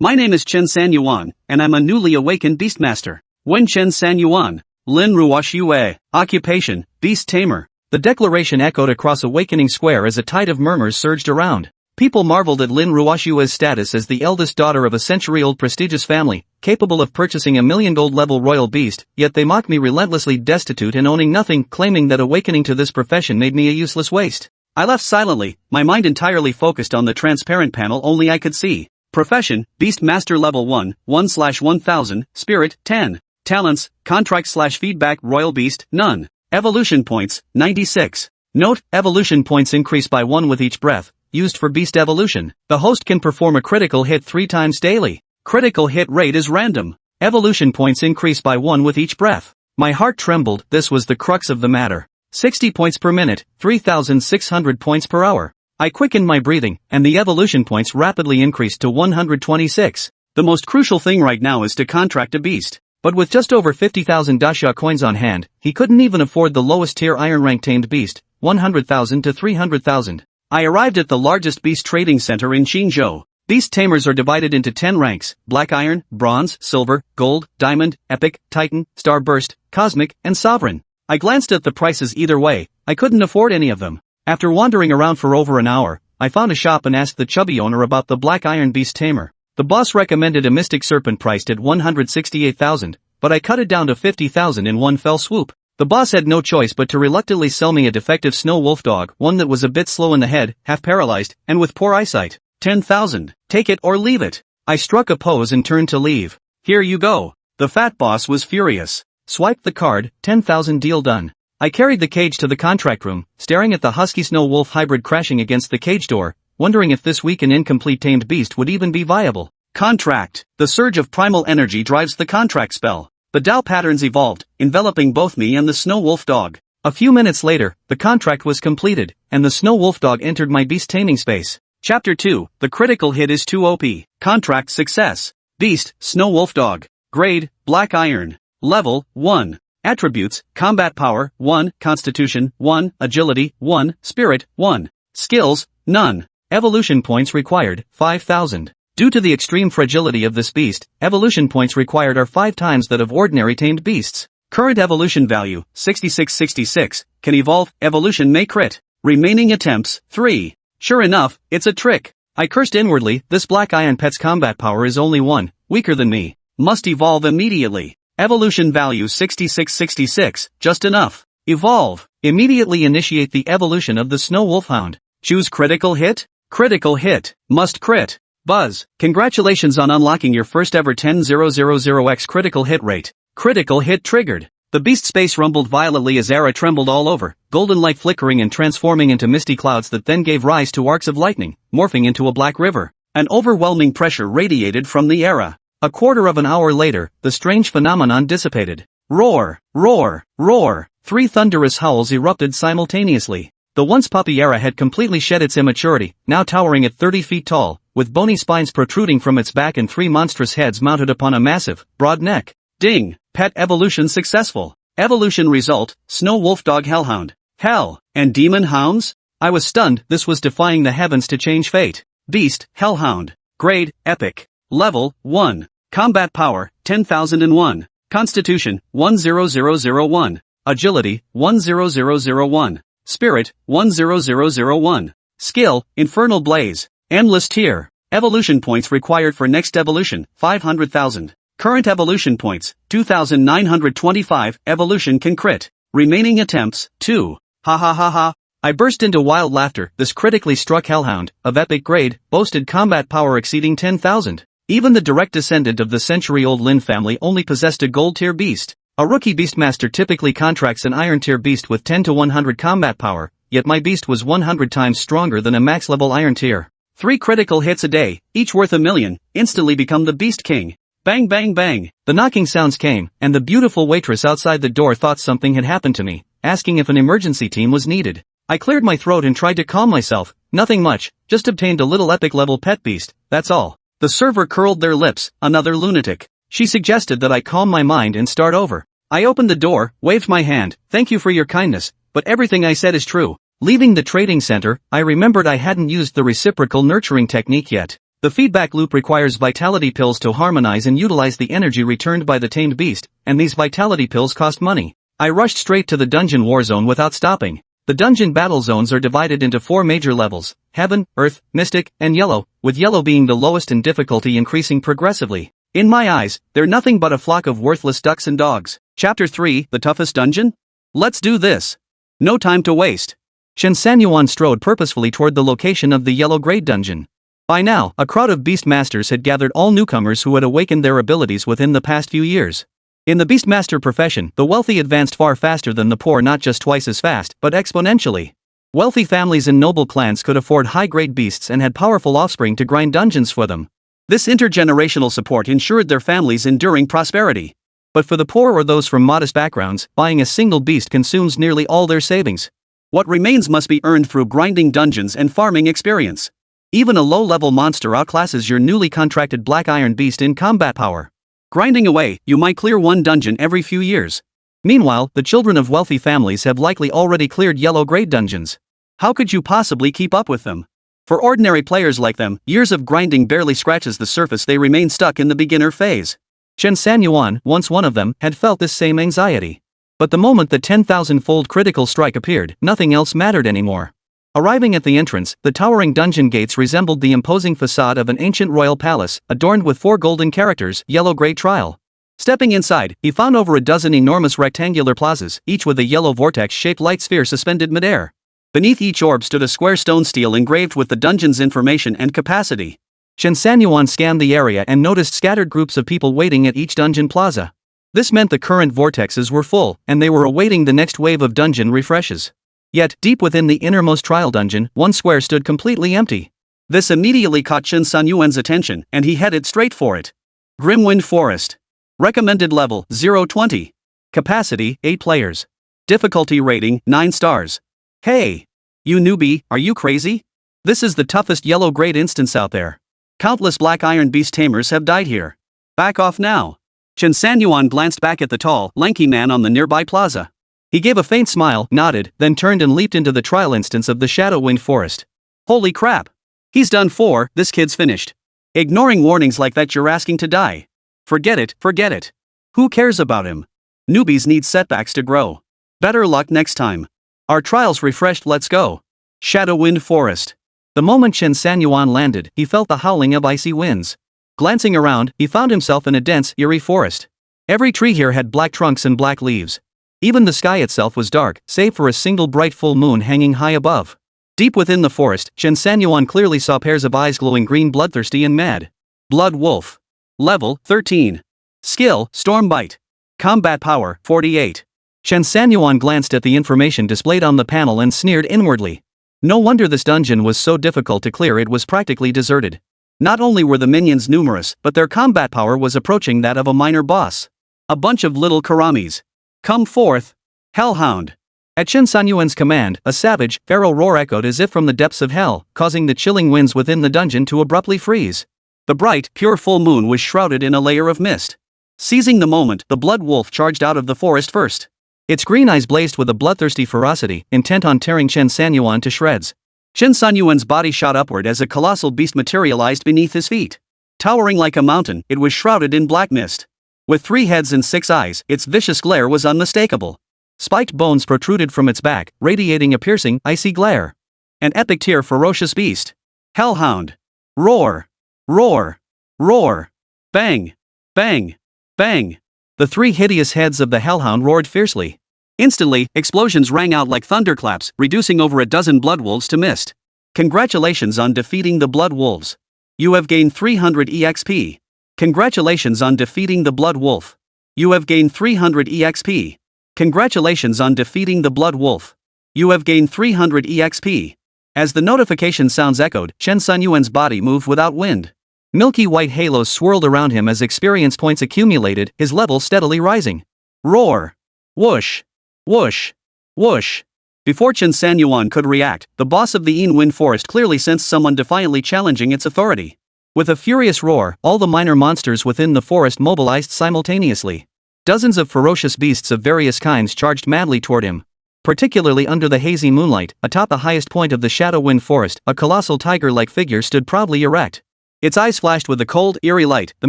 My name is Chen Sanyuan, and I'm a newly awakened beastmaster. Wen Chen Sanyuan. Lin Ruosh Yue. Occupation, Beast Tamer. The declaration echoed across Awakening Square as a tide of murmurs surged around. People marveled at Lin Ruoshue's status as the eldest daughter of a century-old prestigious family, capable of purchasing a million-gold level royal beast, yet they mocked me relentlessly destitute and owning nothing, claiming that awakening to this profession made me a useless waste. I left silently, my mind entirely focused on the transparent panel only I could see. Profession, Beastmaster Level 1, 1/1000, Spirit, 10. Talents, Contract/Feedback Royal Beast, none. Evolution Points, 96. Note, evolution points increase by 1 with each breath. Used for beast evolution. The host can perform a critical hit 3 times daily. Critical hit rate is random. Evolution points increase by 1 with each breath. My heart trembled, this was the crux of the matter. 60 points per minute, 3,600 points per hour. I quickened my breathing, and the evolution points rapidly increased to 126. The most crucial thing right now is to contract a beast. But with just over 50,000 Daxia coins on hand, he couldn't even afford the lowest tier iron rank tamed beast, 100,000 to 300,000. I arrived at the largest beast trading center in Qingzhou. Beast tamers are divided into 10 ranks: black iron, bronze, silver, gold, diamond, epic, titan, starburst, cosmic, and sovereign. I glanced at the prices either way, I couldn't afford any of them. After wandering around for over an hour, I found a shop and asked the chubby owner about the black iron beast tamer. The boss recommended a mystic serpent priced at 168,000, but I cut it down to 50,000 in one fell swoop. The boss had no choice but to reluctantly sell me a defective snow wolf dog, one that was a bit slow in the head, half paralyzed, and with poor eyesight. 10,000. Take it or leave it. I struck a pose and turned to leave. Here you go. The fat boss was furious. Swiped the card, 10,000 deal done. I carried the cage to the contract room, staring at the Husky snow wolf hybrid crashing against the cage door, wondering if this weak and incomplete tamed beast would even be viable. Contract. The surge of primal energy drives the contract spell. The Dao patterns evolved, enveloping both me and the snow wolf dog. A few minutes later, the contract was completed, and the snow wolf dog entered my beast taming space. Chapter 2, the critical hit is too OP. Contract success. Beast, snow wolf dog. Grade, black iron. Level, 1. Attributes, combat power, 1, constitution, 1, agility, 1, spirit, 1. Skills, none. Evolution points required, 5,000. Due to the extreme fragility of this beast, evolution points required are 5 times that of ordinary tamed beasts. Current evolution value, 6666, can evolve, evolution may crit. Remaining attempts, 3. Sure enough, it's a trick. I cursed inwardly, this black iron pet's combat power is only 1, weaker than me. Must evolve immediately. Evolution value 6666, just enough. Evolve. Immediately initiate the evolution of the snow wolfhound. Choose critical hit? Critical hit. Must crit. Buzz, congratulations on unlocking your first ever 10,000x critical hit rate. Critical hit triggered. The beast space rumbled violently as Erha trembled all over, golden light flickering and transforming into misty clouds that then gave rise to arcs of lightning, morphing into a black river. An overwhelming pressure radiated from the Erha. A quarter of an hour later, the strange phenomenon dissipated. Roar, roar, roar. 3 thunderous howls erupted simultaneously. The once puppy Erha had completely shed its immaturity, now towering at 30 feet tall, with bony spines protruding from its back and 3 monstrous heads mounted upon a massive, broad neck. Ding! Pet evolution successful. Evolution result, Snow Wolf Dog Hell Hound. Hell, and demon hounds? I was stunned, this was defying the heavens to change fate. Beast, Hell Hound. Grade, Epic. Level, 1. Combat power, 10,001. Constitution, 10001. Agility, 10001. Spirit, 10001. Skill, Infernal Blaze. Endless tier. Evolution points required for next evolution, 500,000. Current evolution points, 2,925. Evolution can crit. Remaining attempts, 2. Ha ha ha ha. I burst into wild laughter. This critically struck Hellhound, of epic grade, boasted combat power exceeding 10,000. Even the direct descendant of the century-old Lin family only possessed a gold-tier beast. A rookie beastmaster typically contracts an iron-tier beast with 10 to 100 combat power, yet my beast was 100 times stronger than a max-level iron tier. 3 critical hits a day, each worth $1 million, instantly become the Beast King. Bang bang bang. The knocking sounds came, and the beautiful waitress outside the door thought something had happened to me, asking if an emergency team was needed. I cleared my throat and tried to calm myself. Nothing much, just obtained a little epic-level pet beast, that's all. The server curled their lips, another lunatic. She suggested that I calm my mind and start over. I opened the door, waved my hand, thank you for your kindness, but everything I said is true. Leaving the trading center, I remembered I hadn't used the reciprocal nurturing technique yet. The feedback loop requires vitality pills to harmonize and utilize the energy returned by the tamed beast, and these vitality pills cost money. I rushed straight to the dungeon war zone without stopping. The dungeon battle zones are divided into 4 major levels: Heaven, Earth, Mystic, and Yellow, with Yellow being the lowest and difficulty increasing progressively. In my eyes, they're nothing but a flock of worthless ducks and dogs. Chapter 3, The Toughest Dungeon? Let's do this. No time to waste. Chen Sanyuan strode purposefully toward the location of the yellow grade dungeon. By now, a crowd of beastmasters had gathered all newcomers who had awakened their abilities within the past few years. In the beastmaster profession, the wealthy advanced far faster than the poor, not just twice as fast, but exponentially. Wealthy families and noble clans could afford high-grade beasts and had powerful offspring to grind dungeons for them. This intergenerational support ensured their families' enduring prosperity. But for the poor or those from modest backgrounds, buying a single beast consumes nearly all their savings. What remains must be earned through grinding dungeons and farming experience. Even a low-level monster outclasses your newly contracted black iron beast in combat power. Grinding away, you might clear one dungeon every few years. Meanwhile, the children of wealthy families have likely already cleared yellow-grade dungeons. How could you possibly keep up with them? For ordinary players like them, years of grinding barely scratches the surface. They remain stuck in the beginner phase. Chen Sanyuan, once one of them, had felt this same anxiety. But the moment the 10,000-fold critical strike appeared, nothing else mattered anymore. Arriving at the entrance, the towering dungeon gates resembled the imposing facade of an ancient royal palace, adorned with 4 golden characters, yellow-gray trial. Stepping inside, he found over a dozen enormous rectangular plazas, each with a yellow vortex-shaped light sphere suspended midair. Beneath each orb stood a square stone stele engraved with the dungeon's information and capacity. Chen Sanyuan scanned the area and noticed scattered groups of people waiting at each dungeon plaza. This meant the current vortexes were full, and they were awaiting the next wave of dungeon refreshes. Yet, deep within the innermost trial dungeon, one square stood completely empty. This immediately caught Chen Sanyuan's attention, and he headed straight for it. Grimwind Forest. Recommended level, 020. Capacity, 8 players. Difficulty rating, 9 stars. Hey! You newbie, are you crazy? This is the toughest yellow grade instance out there. Countless black iron beast tamers have died here. Back off now. Chen Sanyuan glanced back at the tall, lanky man on the nearby plaza. He gave a faint smile, nodded, then turned and leaped into the trial instance of the Shadowwind Forest. Holy crap! He's done for, this kid's finished. Ignoring warnings like that, you're asking to die. Forget it, forget it. Who cares about him? Newbies need setbacks to grow. Better luck next time. Our trial's refreshed, let's go. Shadowwind Forest. The moment Chen Sanyuan landed, he felt the howling of icy winds. Glancing around, he found himself in a dense, eerie forest. Every tree here had black trunks and black leaves. Even the sky itself was dark, save for a single bright full moon hanging high above. Deep within the forest, Chen Sanyuan clearly saw pairs of eyes glowing green, bloodthirsty and mad. Blood Wolf. Level, 13. Skill, Stormbite. Combat power, 48. Chen Sanyuan glanced at the information displayed on the panel and sneered inwardly. No wonder this dungeon was so difficult to clear, it was practically deserted. Not only were the minions numerous, but their combat power was approaching that of a minor boss. A bunch of little karamis. Come forth, Hell Hound. At Chen Sanyuan's command, a savage, feral roar echoed as if from the depths of hell, causing the chilling winds within the dungeon to abruptly freeze. The bright, pure full moon was shrouded in a layer of mist. Seizing the moment, the blood wolf charged out of the forest first. Its green eyes blazed with a bloodthirsty ferocity, intent on tearing Chen Sanyuan to shreds. Chen Sanyuan's body shot upward as a colossal beast materialized beneath his feet. Towering like a mountain, it was shrouded in black mist. With 3 heads and 6 eyes, its vicious glare was unmistakable. Spiked bones protruded from its back, radiating a piercing, icy glare. An epic tier ferocious beast. Hell Hound. Roar! Roar! Roar! Bang! Bang! Bang! The 3 hideous heads of the Hellhound roared fiercely. Instantly, explosions rang out like thunderclaps, reducing over a dozen blood wolves to mist. Congratulations on defeating the blood wolves. You have gained 300 EXP. Congratulations on defeating the blood wolf. You have gained 300 EXP. Congratulations on defeating the blood wolf. You have gained 300 EXP. As the notification sounds echoed, Chen Sanyuan's body moved without wind. Milky white halos swirled around him as experience points accumulated, his level steadily rising. Roar! Whoosh! Whoosh! Whoosh! Before Chen Sanyuan could react, the boss of the Wind Forest clearly sensed someone defiantly challenging its authority. With a furious roar, all the minor monsters within the forest mobilized simultaneously. Dozens of ferocious beasts of various kinds charged madly toward him. Particularly under the hazy moonlight, atop the highest point of the Shadowwind Forest, a colossal tiger-like figure stood proudly erect. Its eyes flashed with a cold, eerie light, the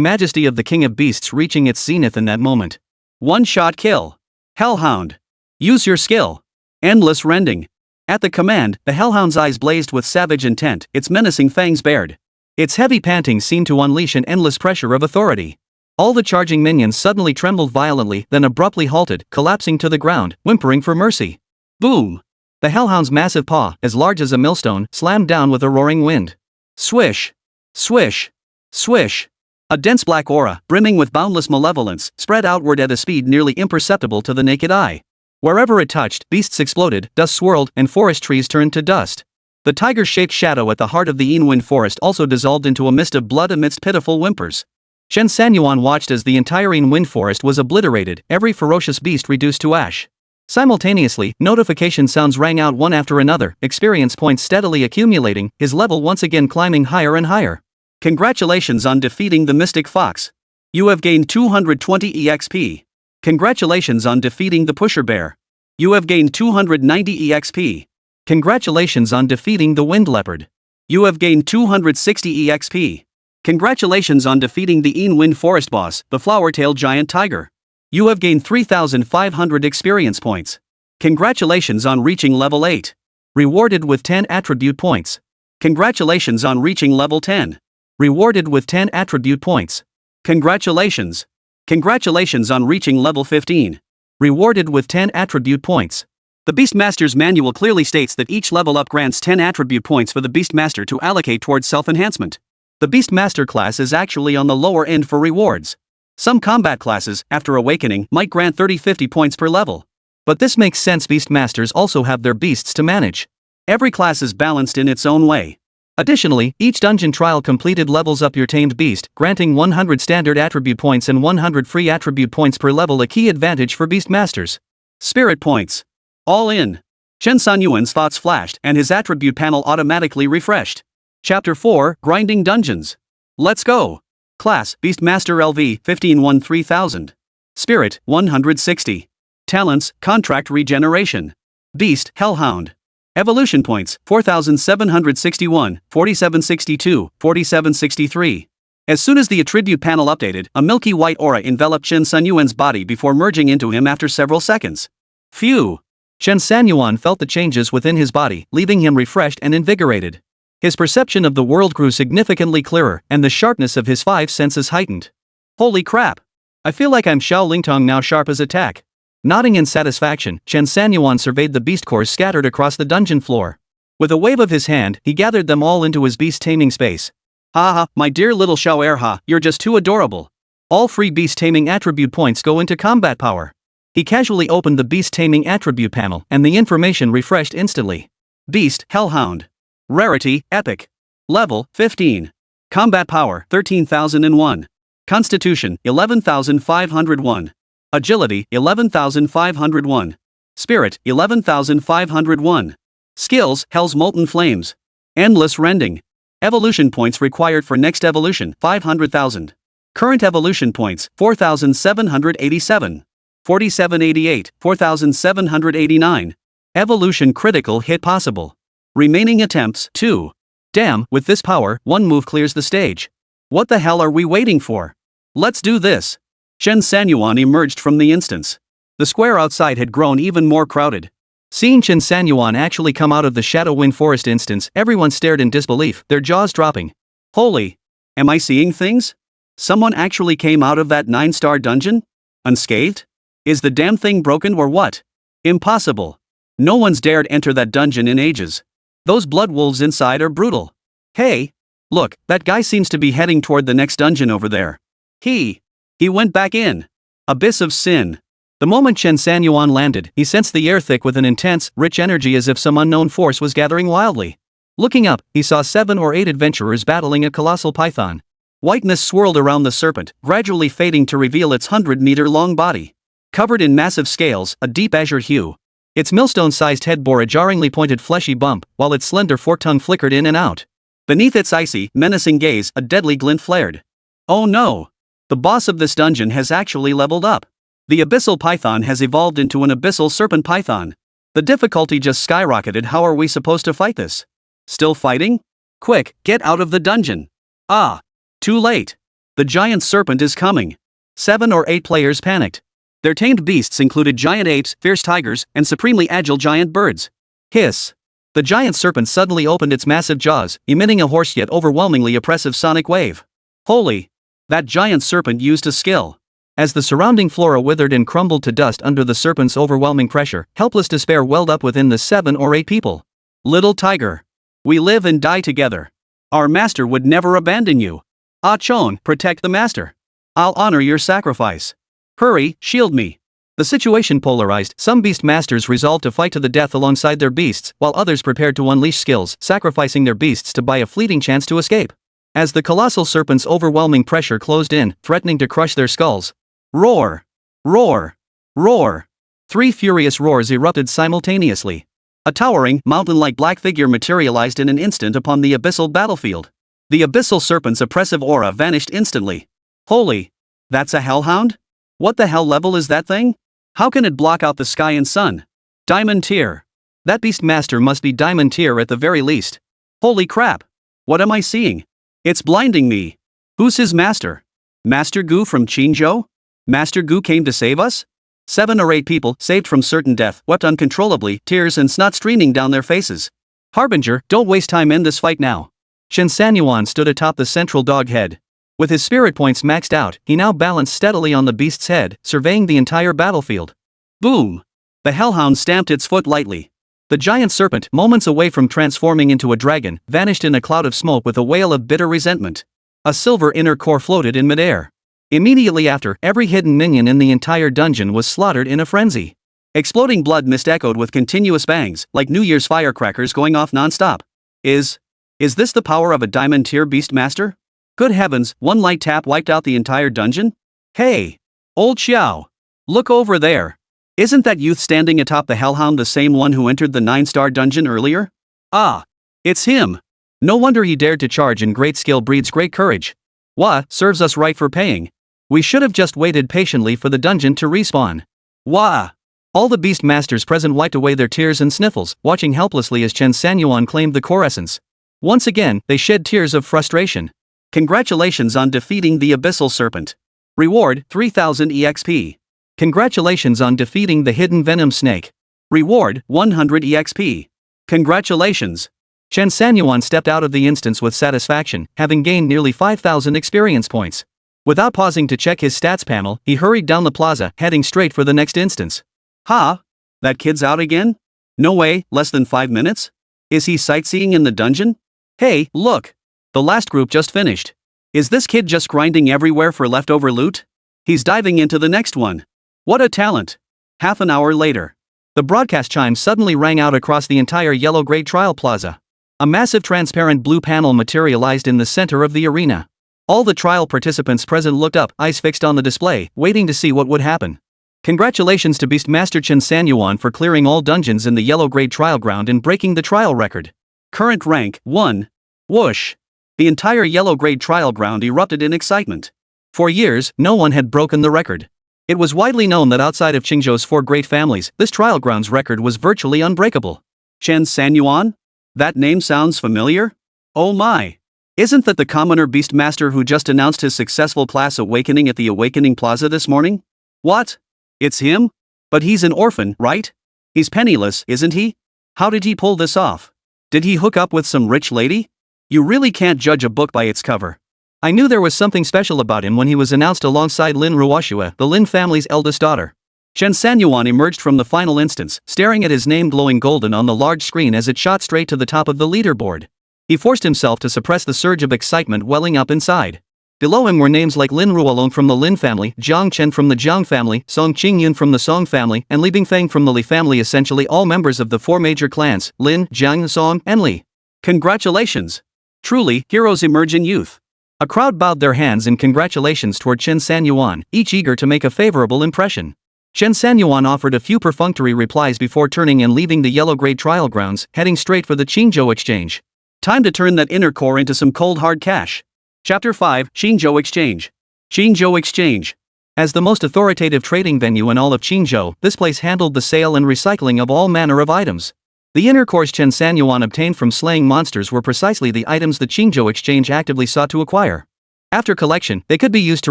majesty of the king of beasts reaching its zenith in that moment. One-shot kill. Hell Hound. Use your skill. Endless rending. At the command, the Hellhound's eyes blazed with savage intent, its menacing fangs bared. Its heavy panting seemed to unleash an endless pressure of authority. All the charging minions suddenly trembled violently, then abruptly halted, collapsing to the ground, whimpering for mercy. Boom! The Hellhound's massive paw, as large as a millstone, slammed down with a roaring wind. Swish! Swish! Swish! A dense black aura, brimming with boundless malevolence, spread outward at a speed nearly imperceptible to the naked eye. Wherever it touched, beasts exploded, dust swirled, and forest trees turned to dust. The tiger-shaped shadow at the heart of the Inwind forest also dissolved into a mist of blood amidst pitiful whimpers. Chen Sanyuan watched as the entire Inwind forest was obliterated, every ferocious beast reduced to ash. Simultaneously, notification sounds rang out one after another, experience points steadily accumulating, his level once again climbing higher and higher. Congratulations on defeating the Mystic Fox. You have gained 220 EXP. Congratulations on defeating the Pusher Bear. You have gained 290 EXP. Congratulations on defeating the Wind Leopard. You have gained 260 EXP. Congratulations on defeating the Inwind Forest Boss, the Flower-tailed Giant Tiger. You have gained 3,500 experience points. Congratulations on reaching level 8. Rewarded with 10 attribute points. Congratulations on reaching level 10. Rewarded with 10 attribute points. Congratulations. Congratulations on reaching level 15. Rewarded with 10 attribute points. The Beastmaster's manual clearly states that each level up grants 10 attribute points for the Beastmaster to allocate towards self-enhancement. The Beastmaster class is actually on the lower end for rewards. Some combat classes, after awakening, might grant 30-50 points per level. But this makes sense, Beastmasters also have their beasts to manage. Every class is balanced in its own way. Additionally, each dungeon trial completed levels up your tamed beast, granting 100 standard attribute points and 100 free attribute points per level, a key advantage for Beastmasters. Spirit points. All in. Chen Sanyuan's thoughts flashed, and his attribute panel automatically refreshed. Chapter 4, Grinding Dungeons. Let's go. Class, Beastmaster LV, 15-1-3000. Spirit, 160. Talents, Contract Regeneration. Beast, Hell Hound. Evolution points, 4,761, 4762, 4763. As soon as the attribute panel updated, a milky white aura enveloped Chen Sanyuan's body before merging into him after several seconds. Phew! Chen Sanyuan felt the changes within his body, leaving him refreshed and invigorated. His perception of the world grew significantly clearer, and the sharpness of his 5 senses heightened. Holy crap! I feel like I'm Xiao Lingtong now, sharp as a tack. Nodding in satisfaction, Chen Sanyuan surveyed the beast cores scattered across the dungeon floor. With a wave of his hand, he gathered them all into his beast taming space. Haha, my dear little Xiao Erha, you're just too adorable. All free beast taming attribute points go into combat power. He casually opened the beast taming attribute panel, and the information refreshed instantly. Beast, Hell Hound. Rarity, Epic. Level, 15. Combat power, 13,001. Constitution, 11,501. Agility, 11,501. Spirit, 11,501. Skills, Hell's Molten Flames. Endless Rending. Evolution points required for next evolution, 500,000. Current evolution points, 4,787. 4788, 4,789. Evolution critical hit possible. Remaining attempts, 2. Damn, with this power, one move clears the stage. What the hell are we waiting for? Let's do this. Chen Sanyuan emerged from the instance. The square outside had grown even more crowded. Seeing Chen Sanyuan actually come out of the Shadow Wind Forest instance, everyone stared in disbelief, their jaws dropping. Holy! Am I seeing things? Someone actually came out of that 9-star dungeon? Unscathed? Is the damn thing broken or what? Impossible. No one's dared enter that dungeon in ages. Those blood wolves inside are brutal. Hey! Look, that guy seems to be heading toward the next dungeon over there. He went back in. Abyss of Sin. The moment Chen Sanyuan landed, he sensed the air thick with an intense, rich energy as if some unknown force was gathering wildly. Looking up, he saw 7 or 8 adventurers battling a colossal python. Whiteness swirled around the serpent, gradually fading to reveal its 100-meter-long body. Covered in massive scales, a deep azure hue. Its millstone-sized head bore a jarringly pointed fleshy bump, while its slender forked tongue flickered in and out. Beneath its icy, menacing gaze, a deadly glint flared. Oh no! The boss of this dungeon has actually leveled up. The abyssal python has evolved into an abyssal serpent python. The difficulty just skyrocketed. How are we supposed to fight this? Still fighting? Quick, get out of the dungeon. Ah! Too late. The giant serpent is coming. 7 or 8 players panicked. Their tamed beasts included giant apes, fierce tigers, and supremely agile giant birds. Hiss! The giant serpent suddenly opened its massive jaws, emitting a hoarse yet overwhelmingly oppressive sonic wave. Holy! That giant serpent used a skill. As the surrounding flora withered and crumbled to dust under the serpent's overwhelming pressure, helpless despair welled up within the 7 or 8 people. Little tiger. We live and die together. Our master would never abandon you. Ah Chon, protect the master. I'll honor your sacrifice. Hurry, shield me. The situation polarized. Some beast masters resolved to fight to the death alongside their beasts, while others prepared to unleash skills, sacrificing their beasts to buy a fleeting chance to escape. As the colossal serpent's overwhelming pressure closed in, threatening to crush their skulls. Roar! Roar! Roar! 3 furious roars erupted simultaneously. A towering, mountain-like black figure materialized in an instant upon the abyssal battlefield. The abyssal serpent's oppressive aura vanished instantly. Holy! That's a Hell Hound? What the hell level is that thing? How can it block out the sky and sun? Diamond tier. That beast master must be diamond tier at the very least. Holy crap! What am I seeing? It's blinding me. Who's his master? Master Gu from Qingzhou? Master Gu came to save us? 7 or 8 people, saved from certain death, wept uncontrollably, tears and snot streaming down their faces. Harbinger, don't waste time, in this fight now. Chen Sanyuan stood atop the central dog head. With his spirit points maxed out, he now balanced steadily on the beast's head, surveying the entire battlefield. Boom! The Hellhound stamped its foot lightly. The giant serpent, moments away from transforming into a dragon, vanished in a cloud of smoke with a wail of bitter resentment. A silver inner core floated in midair. Immediately after, every hidden minion in the entire dungeon was slaughtered in a frenzy. Exploding blood mist echoed with continuous bangs, like New Year's firecrackers going off non-stop. Is this the power of a diamond tier beast master? Good heavens, one light tap wiped out the entire dungeon? Hey! Old Xiao! Look over there! Isn't that youth standing atop the Hellhound the same one who entered the 9-star dungeon earlier? Ah! It's him! No wonder he dared to charge, and great skill breeds great courage. Wah, serves us right for paying. We should have just waited patiently for the dungeon to respawn. Wah! All the beast masters present wiped away their tears and sniffles, watching helplessly as Chen Sanyuan claimed the core essence. Once again, they shed tears of frustration. Congratulations on defeating the abyssal serpent. Reward, 3000 EXP. Congratulations on defeating the hidden venom snake. Reward, 100 EXP. Congratulations. Chen Sanyuan stepped out of the instance with satisfaction, having gained nearly 5,000 experience points. Without pausing to check his stats panel, he hurried down the plaza, heading straight for the next instance. Ha! That kid's out again? No way, less than 5 minutes? Is he sightseeing in the dungeon? Hey, look! The last group just finished. Is this kid just grinding everywhere for leftover loot? He's diving into the next one. What a talent! Half an hour later. The broadcast chime suddenly rang out across the entire yellow-grade trial plaza. A massive transparent blue panel materialized in the center of the arena. All the trial participants present looked up, eyes fixed on the display, waiting to see what would happen. Congratulations to Beastmaster Chen Sanyuan for clearing all dungeons in the yellow-grade trial ground and breaking the trial record. Current rank, 1. Whoosh! The entire yellow-grade trial ground erupted in excitement. For years, no one had broken the record. It was widely known that outside of Qingzhou's 4 great families, this trial ground's record was virtually unbreakable. Chen Sanyuan? That name sounds familiar? Oh my! Isn't that the commoner beastmaster who just announced his successful class awakening at the Awakening Plaza this morning? What? It's him? But he's an orphan, right? He's penniless, isn't he? How did he pull this off? Did he hook up with some rich lady? You really can't judge a book by its cover. I knew there was something special about him when he was announced alongside Lin Ruoxue, the Lin family's eldest daughter. Chen Sanyuan emerged from the final instance, staring at his name glowing golden on the large screen as it shot straight to the top of the leaderboard. He forced himself to suppress the surge of excitement welling up inside. Below him were names like Lin Ruolong from the Lin family, Jiang Chen from the Jiang family, Song Qingyun from the Song family, and Li Bingfeng from the Li family, essentially all members of the 4 major clans, Lin, Jiang, Song, and Li. Congratulations! Truly, heroes emerge in youth. A crowd bowed their hands in congratulations toward Chen Sanyuan, each eager to make a favorable impression. Chen Sanyuan offered a few perfunctory replies before turning and leaving the yellow-grade trial grounds, heading straight for the Qingzhou exchange. Time to turn that inner core into some cold hard cash. Chapter 5, Qingzhou Exchange. Qingzhou Exchange. As the most authoritative trading venue in all of Qingzhou, this place handled the sale and recycling of all manner of items. The inner cores Chen Sanyuan obtained from slaying monsters were precisely the items the Qingzhou exchange actively sought to acquire. After collection, they could be used to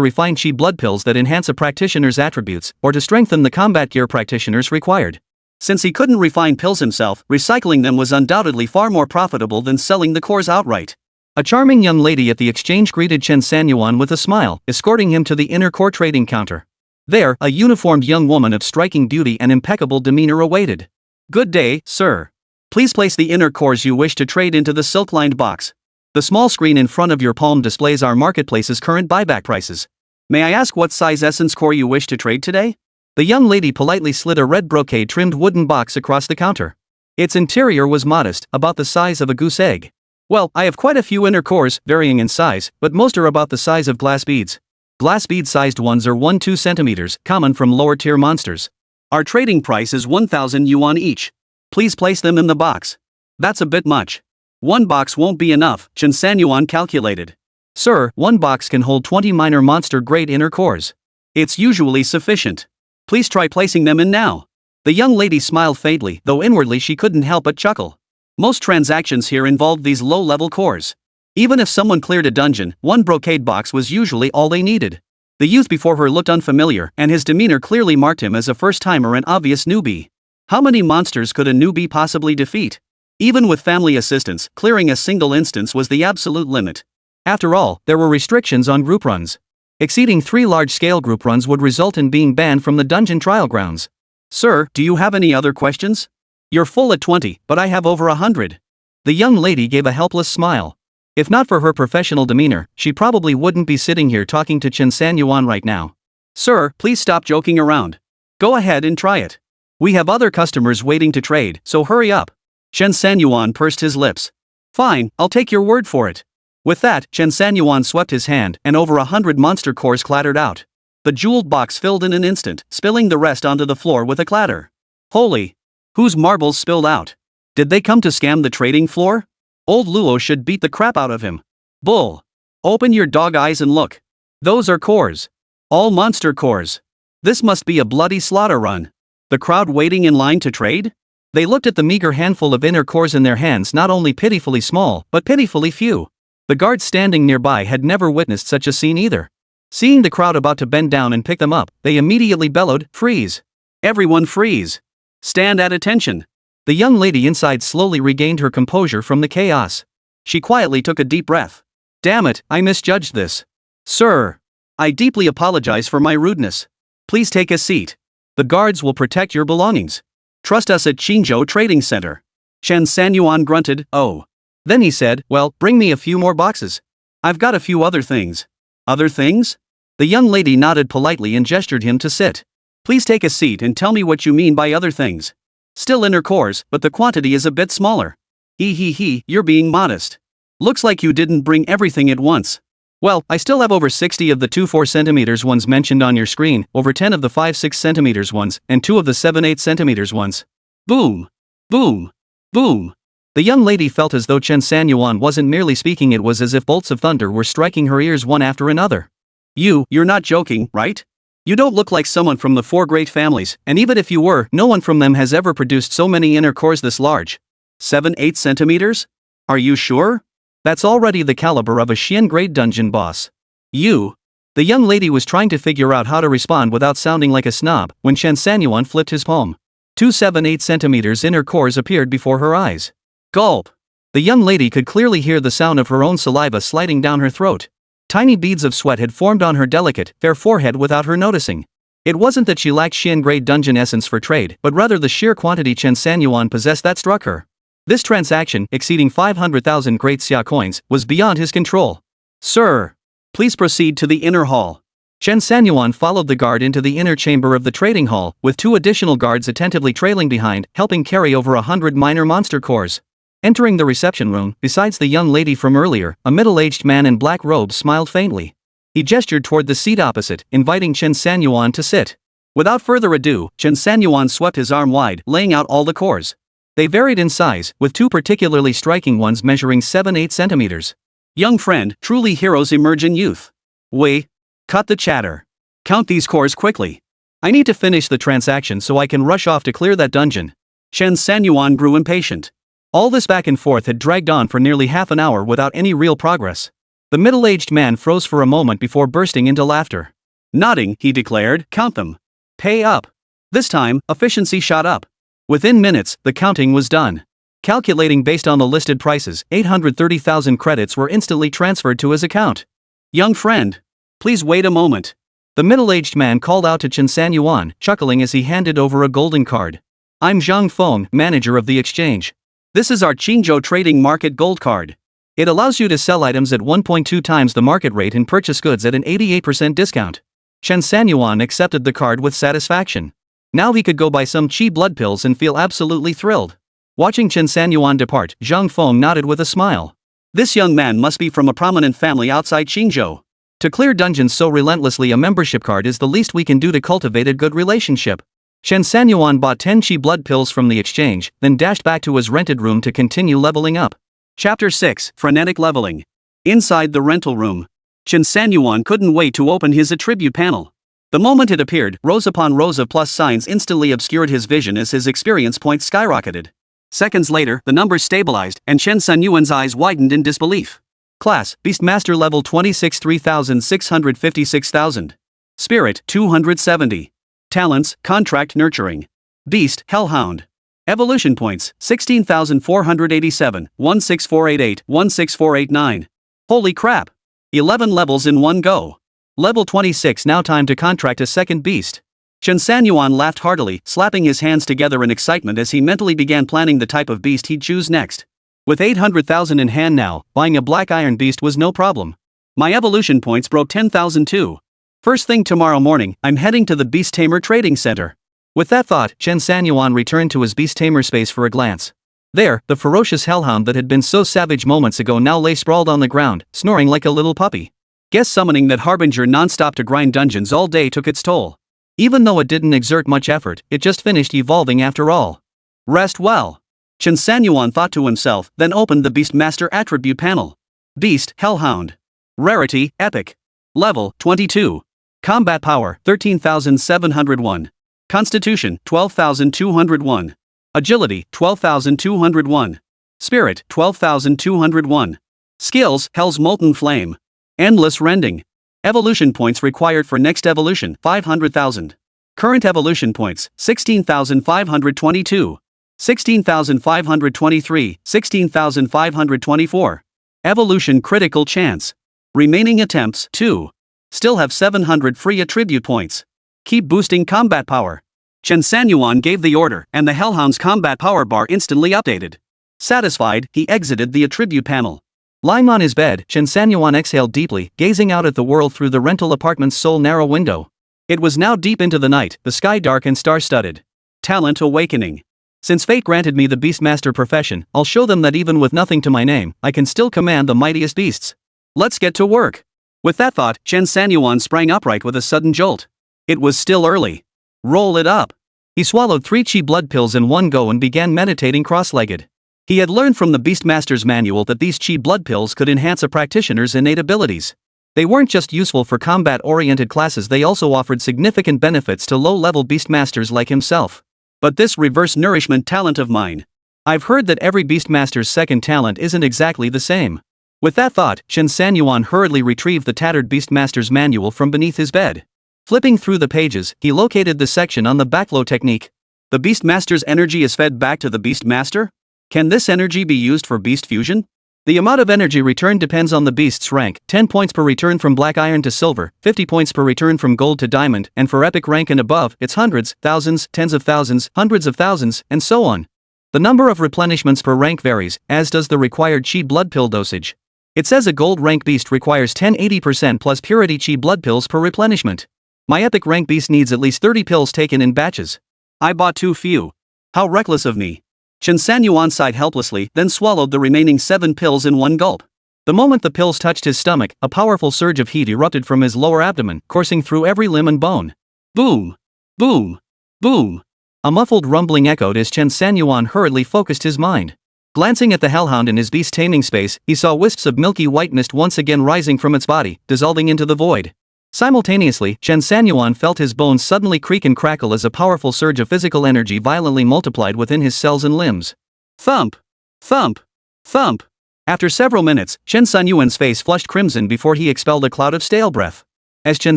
refine chi blood pills that enhance a practitioner's attributes, or to strengthen the combat gear practitioners required. Since he couldn't refine pills himself, recycling them was undoubtedly far more profitable than selling the cores outright. A charming young lady at the exchange greeted Chen Sanyuan with a smile, escorting him to the inner core trading counter. There, a uniformed young woman of striking beauty and impeccable demeanor awaited. "Good day, sir. Please place the inner cores you wish to trade into the silk-lined box. The small screen in front of your palm displays our marketplace's current buyback prices. May I ask what size essence core you wish to trade today?" The young lady politely slid a red brocade-trimmed wooden box across the counter. Its interior was modest, about the size of a goose egg. "Well, I have quite a few inner cores, varying in size, but most are about the size of glass beads. Glass bead-sized ones are 1-2 centimeters, common from lower-tier monsters. Our trading price is 1,000 yuan each. Please place them in the box." "That's a bit much. One box won't be enough," Chen Sanyuan calculated. "Sir, one box can hold 20 minor monster-grade inner cores. It's usually sufficient. Please try placing them in now." The young lady smiled faintly, though inwardly she couldn't help but chuckle. Most transactions here involved these low-level cores. Even if someone cleared a dungeon, one brocade box was usually all they needed. The youth before her looked unfamiliar, and his demeanor clearly marked him as a first-timer and obvious newbie. How many monsters could a newbie possibly defeat? Even with family assistance, clearing a single instance was the absolute limit. After all, there were restrictions on group runs. Exceeding 3 large-scale group runs would result in being banned from the dungeon trial grounds. "Sir, do you have any other questions? You're full at 20, but I have over 100. The young lady gave a helpless smile. If not for her professional demeanor, she probably wouldn't be sitting here talking to Chen Sanyuan right now. "Sir, please stop joking around. Go ahead and try it. We have other customers waiting to trade, so hurry up." Chen Sanyuan pursed his lips. "Fine, I'll take your word for it." With that, Chen Sanyuan swept his hand, and over 100 monster cores clattered out. The jeweled box filled in an instant, spilling the rest onto the floor with a clatter. Holy! Whose marbles spilled out? Did they come to scam the trading floor? Old Luo should beat the crap out of him. Bull! Open your dog eyes and look. Those are cores. All monster cores. This must be a bloody slaughter run. The crowd waiting in line to trade? They looked at the meager handful of inner cores in their hands, not only pitifully small, but pitifully few. The guards standing nearby had never witnessed such a scene either. Seeing the crowd about to bend down and pick them up, they immediately bellowed, "Freeze! Everyone freeze! Stand at attention!" The young lady inside slowly regained her composure from the chaos. She quietly took a deep breath. "Damn it, I misjudged this. Sir! I deeply apologize for my rudeness. Please take a seat. The guards will protect your belongings. Trust us at Qingzhou Trading Center." Chen Sanyuan grunted, "Oh." Then he said, "Well, bring me a few more boxes. I've got a few other things." "Other things?" The young lady nodded politely and gestured him to sit. "Please take a seat and tell me what you mean by other things." "Still inner cores, but the quantity is a bit smaller." He, you're being modest. Looks like you didn't bring everything at once." "Well, I still have over 60 of the 2-4 centimeters ones mentioned on your screen, over 10 of the 5-6 centimeters ones, and 2 of the 7-8 centimeters ones." Boom! Boom! Boom! The young lady felt as though Chen Sanyuan wasn't merely speaking, it was as if bolts of thunder were striking her ears one after another. You're not joking, right? You don't look like someone from the 4 great families, and even if you were, no one from them has ever produced so many inner cores this large. 7-8 centimeters? Are you sure? That's already the caliber of a Xian-grade dungeon boss. You. The young lady was trying to figure out how to respond without sounding like a snob, when Chen Sanyuan flipped his palm. 2 7-8 centimeters inner cores appeared before her eyes. Gulp! The young lady could clearly hear the sound of her own saliva sliding down her throat. Tiny beads of sweat had formed on her delicate, fair forehead without her noticing. It wasn't that she lacked Xian-grade dungeon essence for trade, but rather the sheer quantity Chen Sanyuan possessed that struck her. This transaction, exceeding 500,000 great xia coins, was beyond his control. "Sir, please proceed to the inner hall." Chen Sanyuan followed the guard into the inner chamber of the trading hall, with 2 additional guards attentively trailing behind, helping carry over 100 minor monster cores. Entering the reception room, besides the young lady from earlier, a middle-aged man in black robes smiled faintly. He gestured toward the seat opposite, inviting Chen Sanyuan to sit. Without further ado, Chen Sanyuan swept his arm wide, laying out all the cores. They varied in size, with 2 particularly striking ones measuring 7-8 centimeters. "Young friend, truly heroes emerge in youth. Wei, cut the chatter. Count these cores quickly. I need to finish the transaction so I can rush off to clear that dungeon." Chen Sanyuan grew impatient. All this back and forth had dragged on for nearly half an hour without any real progress. The middle-aged man froze for a moment before bursting into laughter. Nodding, he declared, "Count them. Pay up." This time, efficiency shot up. Within minutes, the counting was done. Calculating based on the listed prices, 830,000 credits were instantly transferred to his account. "Young friend, please wait a moment." The middle-aged man called out to Chen Sanyuan, chuckling as he handed over a golden card. "I'm Zhang Feng, manager of the exchange. This is our Qingzhou trading market gold card. It allows you to sell items at 1.2 times the market rate and purchase goods at an 88% discount." Chen Sanyuan accepted the card with satisfaction. Now he could go buy some chi blood pills and feel absolutely thrilled. Watching Chen Sanyuan depart, Zhang Feng nodded with a smile. This young man must be from a prominent family outside Qingzhou. To clear dungeons so relentlessly, a membership card is the least we can do to cultivate a good relationship. Chen Sanyuan bought 10 chi blood pills from the exchange, then dashed back to his rented room to continue leveling up. Chapter 6, Frenetic Leveling. Inside the rental room, Chen Sanyuan couldn't wait to open his attribute panel. The moment it appeared, rows upon rows of plus signs instantly obscured his vision as his experience points skyrocketed. Seconds later, the numbers stabilized, and Chen Sanyuan's eyes widened in disbelief. Class, Beastmaster level 26 3,656,000. Spirit, 270. Talents, Contract Nurturing. Beast, Hell Hound. Evolution points, 16,487, 16488, 16489. Holy crap! 11 levels in one go. Level 26, now time to contract a second beast. Chen Sanyuan laughed heartily, slapping his hands together in excitement as he mentally began planning the type of beast he'd choose next. With 800,000 in hand now, buying a black iron beast was no problem. My evolution points broke 10,000 too. First thing tomorrow morning, I'm heading to the Beast Tamer trading center. With that thought, Chen Sanyuan returned to his Beast Tamer space for a glance. There, the ferocious hellhound that had been so savage moments ago now lay sprawled on the ground, snoring like a little puppy. Guess summoning that harbinger non-stop to grind dungeons all day took its toll. Even though it didn't exert much effort, it just finished evolving after all. Rest well. Chen Sanyuan thought to himself, then opened the Beastmaster attribute panel. Beast, Hellhound. Rarity, Epic. Level, 22. Combat Power, 13,701. Constitution, 12,201. Agility, 12,201. Spirit, 12,201. Skills, Hell's Molten Flame. Endless Rending. Evolution points required for next evolution, 500,000. Current evolution points, 16,522. 16,523, 16,524. Evolution critical chance. Remaining attempts, 2. Still have 700 free attribute points. Keep boosting combat power. Chen Sanyuan gave the order, and the Hellhound's combat power bar instantly updated. Satisfied, he exited the attribute panel. Lying on his bed, Chen Sanyuan exhaled deeply, gazing out at the world through the rental apartment's sole narrow window. It was now deep into the night, the sky dark and star-studded. Talent Awakening. Since fate granted me the Beastmaster profession, I'll show them that even with nothing to my name, I can still command the mightiest beasts. Let's get to work. With that thought, Chen Sanyuan sprang upright with a sudden jolt. It was still early. Roll it up. He swallowed 3 chi blood pills in one go and began meditating cross-legged. He had learned from the Beastmaster's manual that these chi blood pills could enhance a practitioner's innate abilities. They weren't just useful for combat-oriented classes, they also offered significant benefits to low-level Beastmasters like himself. But this reverse nourishment talent of mine. I've heard that every Beastmaster's second talent isn't exactly the same. With that thought, Chen Sanyuan hurriedly retrieved the tattered Beastmaster's manual from beneath his bed. Flipping through the pages, he located the section on the backflow technique. The Beastmaster's energy is fed back to the Beastmaster? Can this energy be used for beast fusion? The amount of energy returned depends on the beast's rank, 10 points per return from black iron to silver, 50 points per return from gold to diamond, and for epic rank and above, it's hundreds, thousands, tens of thousands, hundreds of thousands, and so on. The number of replenishments per rank varies, as does the required chi blood pill dosage. It says a gold rank beast requires 10-80% plus purity chi blood pills per replenishment. My epic rank beast needs at least 30 pills taken in batches. I bought too few. How reckless of me. Chen Sanyuan sighed helplessly, then swallowed the remaining 7 pills in one gulp. The moment the pills touched his stomach, a powerful surge of heat erupted from his lower abdomen, coursing through every limb and bone. Boom! Boom! Boom! A muffled rumbling echoed as Chen Sanyuan hurriedly focused his mind. Glancing at the Hellhound in his beast taming space, he saw wisps of milky white mist once again rising from its body, dissolving into the void. Simultaneously, Chen Sanyuan felt his bones suddenly creak and crackle as a powerful surge of physical energy violently multiplied within his cells and limbs. Thump! Thump! Thump! After several minutes, Chen Sanyuan's face flushed crimson before he expelled a cloud of stale breath. As Chen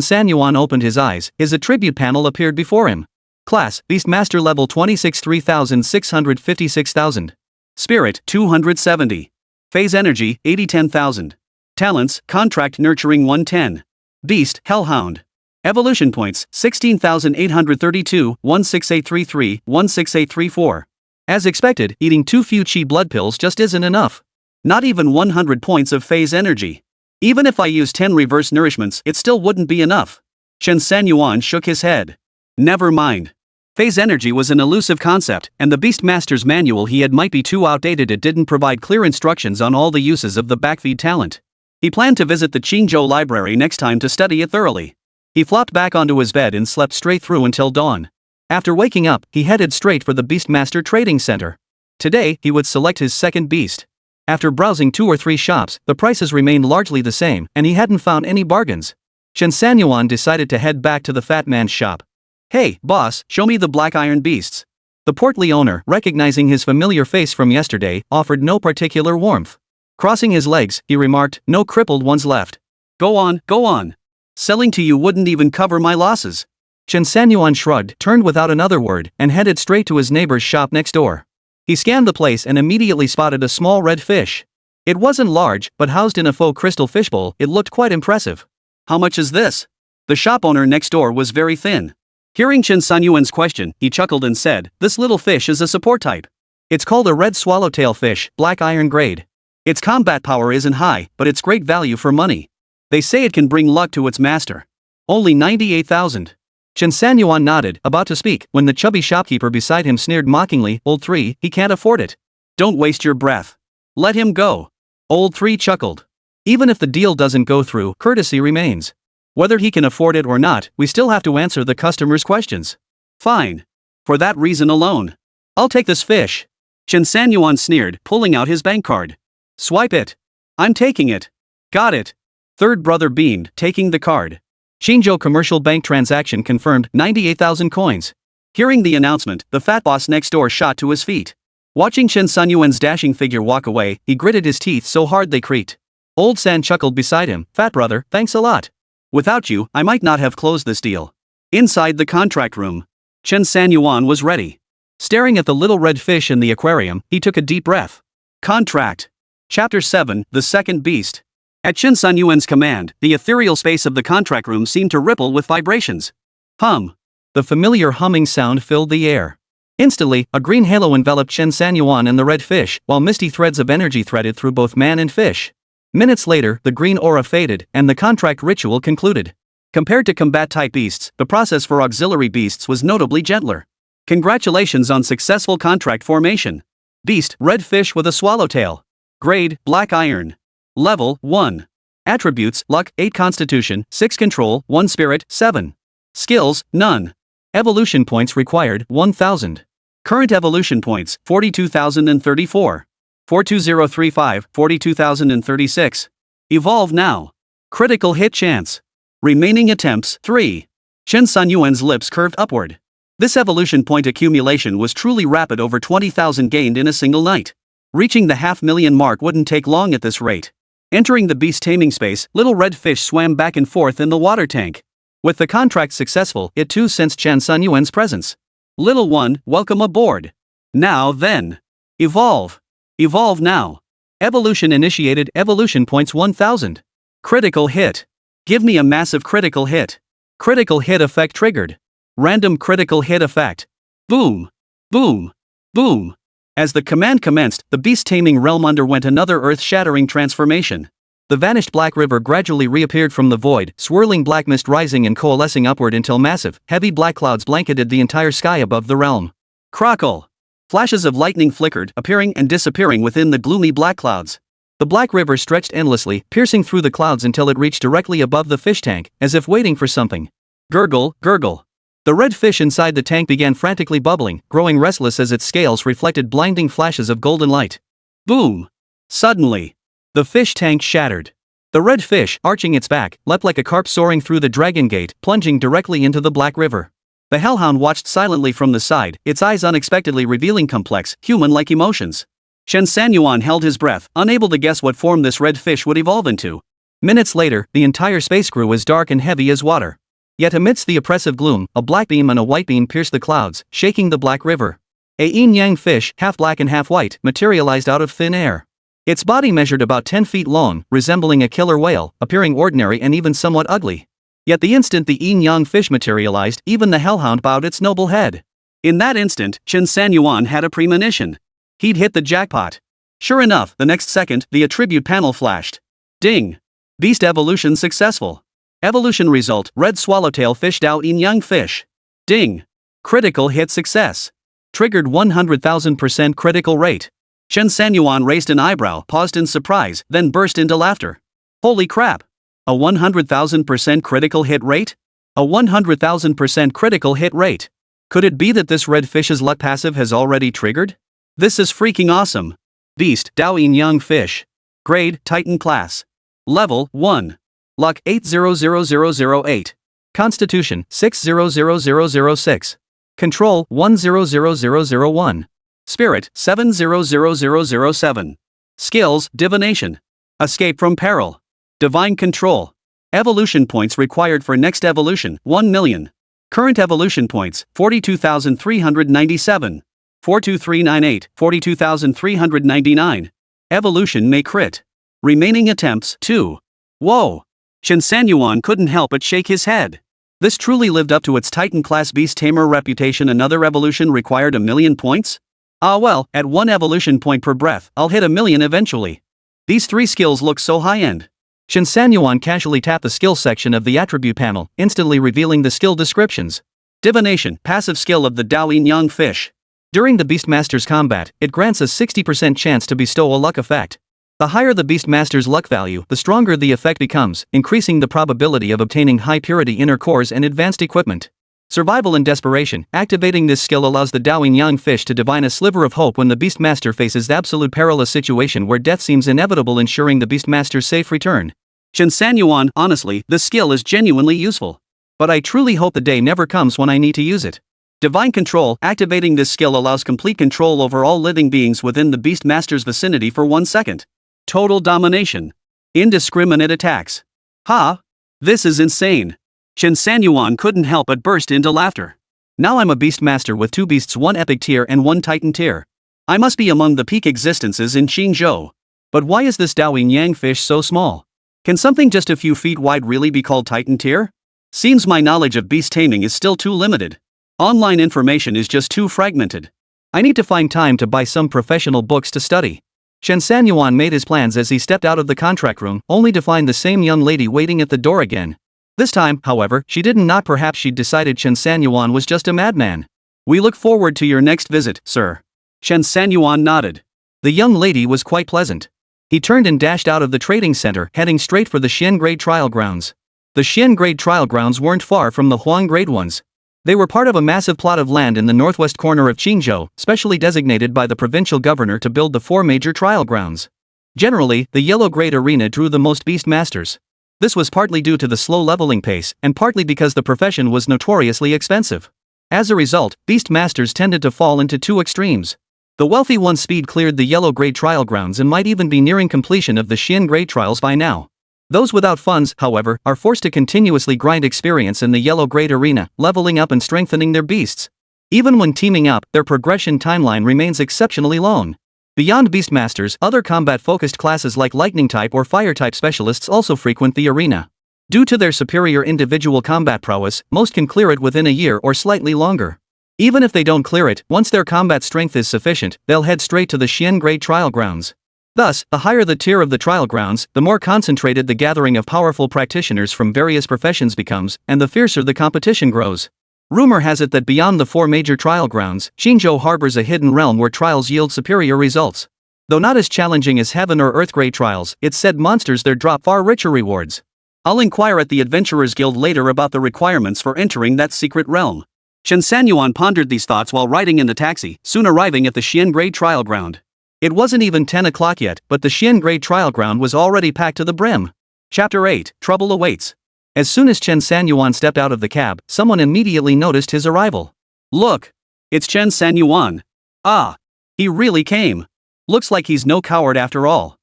Sanyuan opened his eyes, his attribute panel appeared before him. Class, Beastmaster level 26 3,656,000. Spirit, 270. Phase energy, 80-10,000. Talents, Contract Nurturing 110. Beast, Hell Hound. Evolution points, 16,832, 16833, 16834. As expected, eating too few chi blood pills just isn't enough. Not even 100 points of phase energy. Even if I use 10 reverse nourishments, it still wouldn't be enough. Chen Sanyuan shook his head. Never mind. Phase energy was an elusive concept, and the Beastmaster's manual he had might be too outdated. It didn't provide clear instructions on all the uses of the backfeed talent. He planned to visit the Qingzhou library next time to study it thoroughly. He flopped back onto his bed and slept straight through until dawn. After waking up, he headed straight for the Beastmaster Trading Center. Today, he would select his second beast. After browsing 2 or 3 shops, the prices remained largely the same, and he hadn't found any bargains. Chen Sanyuan decided to head back to the fat man's shop. Hey, boss, show me the black iron beasts. The portly owner, recognizing his familiar face from yesterday, offered no particular warmth. Crossing his legs, he remarked, no crippled ones left. Go on, go on. Selling to you wouldn't even cover my losses. Chen Sanyuan shrugged, turned without another word, and headed straight to his neighbor's shop next door. He scanned the place and immediately spotted a small red fish. It wasn't large, but housed in a faux crystal fishbowl, it looked quite impressive. How much is this? The shop owner next door was very thin. Hearing Chen Sanyuan's question, he chuckled and said, this little fish is a support type. It's called a red swallowtail fish, black iron grade. Its combat power isn't high, but it's great value for money. They say it can bring luck to its master. Only 98,000. Chen Sanyuan nodded, about to speak, when the chubby shopkeeper beside him sneered mockingly, Old 3, he can't afford it. Don't waste your breath. Let him go. Old 3 chuckled. Even if the deal doesn't go through, courtesy remains. Whether he can afford it or not, we still have to answer the customer's questions. Fine. For that reason alone. I'll take this fish. Chen Sanyuan sneered, pulling out his bank card. Swipe it. I'm taking it. Got it. Third brother beamed, taking the card. Qingzhou commercial bank transaction confirmed, 98,000 coins. Hearing the announcement, the fat boss next door shot to his feet. Watching Chen Sanyuan's dashing figure walk away, he gritted his teeth so hard they creaked. Old San chuckled beside him, fat brother, thanks a lot. Without you, I might not have closed this deal. Inside the contract room, Chen Sanyuan was ready. Staring at the little red fish in the aquarium, he took a deep breath. Contract. Chapter 7, The Second Beast. At Chen Sanyuan's command, the ethereal space of the contract room seemed to ripple with vibrations. Hum. The familiar humming sound filled the air. Instantly, a green halo enveloped Chen Sanyuan and the red fish, while misty threads of energy threaded through both man and fish. Minutes later, the green aura faded, and the contract ritual concluded. Compared to combat-type beasts, the process for auxiliary beasts was notably gentler. Congratulations on successful contract formation. Beast, red fish with a swallowtail. Grade, black iron. Level, 1. Attributes, luck, 8 constitution, 6 control, 1 spirit, 7. Skills, none. Evolution points required, 1,000. Current evolution points, 42,034. 42035, 42,036. Evolve now. Critical hit chance. Remaining attempts, 3. Chen Sanyuan's lips curved upward. This evolution point accumulation was truly rapid, over 20,000 gained in a single night. Reaching the 500,000 mark wouldn't take long at this rate. Entering the beast taming space, little red fish swam back and forth in the water tank. With the contract successful, it too sensed Chen Sanyuan's presence. Little one, welcome aboard. Now then. Evolve. Evolve now. Evolution initiated, evolution points 1,000. Critical hit. Give me a massive critical hit. Critical hit effect triggered. Random critical hit effect. Boom. Boom. Boom. As the command commenced, the beast taming realm underwent another earth-shattering transformation. The vanished black river gradually reappeared from the void, swirling black mist rising and coalescing upward until massive, heavy black clouds blanketed the entire sky above the realm. Crackle. Flashes of lightning flickered, appearing and disappearing within the gloomy black clouds. The black river stretched endlessly, piercing through the clouds until it reached directly above the fish tank, as if waiting for something. Gurgle, gurgle. The red fish inside the tank began frantically bubbling, growing restless as its scales reflected blinding flashes of golden light. Boom! Suddenly, the fish tank shattered. The red fish, arching its back, leapt like a carp soaring through the dragon gate, plunging directly into the black river. The Hell Hound watched silently from the side, its eyes unexpectedly revealing complex, human-like emotions. Chen Sanyuan held his breath, unable to guess what form this red fish would evolve into. Minutes later, the entire space grew as dark and heavy as water. Yet amidst the oppressive gloom, a black beam and a white beam pierced the clouds, shaking the black river. A yin-yang fish, half black and half white, materialized out of thin air. Its body measured about 10 feet long, resembling a killer whale, appearing ordinary and even somewhat ugly. Yet the instant the yin-yang fish materialized, even the Hellhound bowed its noble head. In that instant, Chen Sanyuan had a premonition. He'd hit the jackpot. Sure enough, the next second, the attribute panel flashed. Ding! Beast evolution successful. Evolution result, red swallowtail fish Dao yin-yang fish. Ding! Critical hit success. Triggered 100,000% critical rate. Chen Sanyuan raised an eyebrow, paused in surprise, then burst into laughter. Holy crap! A 100,000% critical hit rate? A 100,000% critical hit rate. Could it be that this red fish's luck passive has already triggered? This is freaking awesome. Beast, Dao yin-yang fish. Grade, Titan class. Level, 1. Luck, 800008. Constitution, 600006. Control, 100001. Spirit, 700007. Skills, Divination. Escape from peril. Divine Control. Evolution points required for next evolution, 1 million. Current evolution points, 42,397. 42398, 42,399. Evolution may crit. Remaining attempts, 2. Whoa! Chen Sanyuan couldn't help but shake his head. This truly lived up to its Titan class Beast Tamer reputation. Another evolution required 1,000,000 points? Ah well, at 1 evolution point per breath, I'll hit 1,000,000 eventually. These 3 skills look so high-end. Chen Sanyuan casually tapped the skill section of the attribute panel, instantly revealing the skill descriptions. Divination, passive skill of the Dao yin-yang fish. During the Beastmaster's combat, it grants a 60% chance to bestow a luck effect. The higher the Beastmaster's luck value, the stronger the effect becomes, increasing the probability of obtaining high-purity inner cores and advanced equipment. Survival and desperation, activating this skill allows the Dao yin-yang fish to divine a sliver of hope when the Beastmaster faces absolute perilous situation where death seems inevitable, ensuring the Beastmaster's safe return. Chen Sanyuan, honestly, this skill is genuinely useful. But I truly hope the day never comes when I need to use it. Divine Control, activating this skill allows complete control over all living beings within the Beastmaster's vicinity for 1 second. Total domination. Indiscriminate attacks. Ha! This is insane. Chen Sanyuan couldn't help but burst into laughter. Now I'm a Beastmaster with 2 beasts, 1 epic tier and 1 Titan tier. I must be among the peak existences in Qingzhou. But why is this Dao yin-yang fish so small? Can something just a few feet wide really be called Titan tier? Seems my knowledge of beast taming is still too limited. Online information is just too fragmented. I need to find time to buy some professional books to study. Chen Sanyuan made his plans as he stepped out of the contract room, only to find the same young lady waiting at the door again. This time, however, she didn't knock. Perhaps she'd decided Chen Sanyuan was just a madman. We look forward to your next visit, sir. Chen Sanyuan nodded. The young lady was quite pleasant. He turned and dashed out of the trading center, heading straight for the Xian Grade trial grounds. The Xian Grade trial grounds weren't far from the Huang Grade ones. They were part of a massive plot of land in the northwest corner of Qingzhou, specially designated by the provincial governor to build the 4 major trial grounds. Generally, the Yellow Grade arena drew the most Beastmasters. This was partly due to the slow leveling pace, and partly because the profession was notoriously expensive. As a result, Beastmasters tended to fall into 2 extremes. The wealthy ones speed cleared the Yellow Grade trial grounds and might even be nearing completion of the Xian Grade trials by now. Those without funds, however, are forced to continuously grind experience in the Yellow Grade arena, leveling up and strengthening their beasts. Even when teaming up, their progression timeline remains exceptionally long. Beyond Beastmasters, other combat-focused classes like Lightning-type or Fire-type specialists also frequent the arena. Due to their superior individual combat prowess, most can clear it within a year or slightly longer. Even if they don't clear it, once their combat strength is sufficient, they'll head straight to the Xian Grade trial grounds. Thus, the higher the tier of the trial grounds, the more concentrated the gathering of powerful practitioners from various professions becomes, and the fiercer the competition grows. Rumor has it that beyond the 4 major trial grounds, Qingzhou harbors a hidden realm where trials yield superior results. Though not as challenging as heaven or earth grade trials, it's said monsters there drop far richer rewards. I'll inquire at the Adventurers Guild later about the requirements for entering that secret realm. Chen Sanyuan pondered these thoughts while riding in the taxi, soon arriving at the Xian Grade trial ground. It wasn't even 10 o'clock yet, but the Xian Grade trial ground was already packed to the brim. Chapter 8, Trouble Awaits. As soon as Chen Sanyuan stepped out of the cab, someone immediately noticed his arrival. Look! It's Chen Sanyuan. Ah! He really came. Looks like he's no coward after all.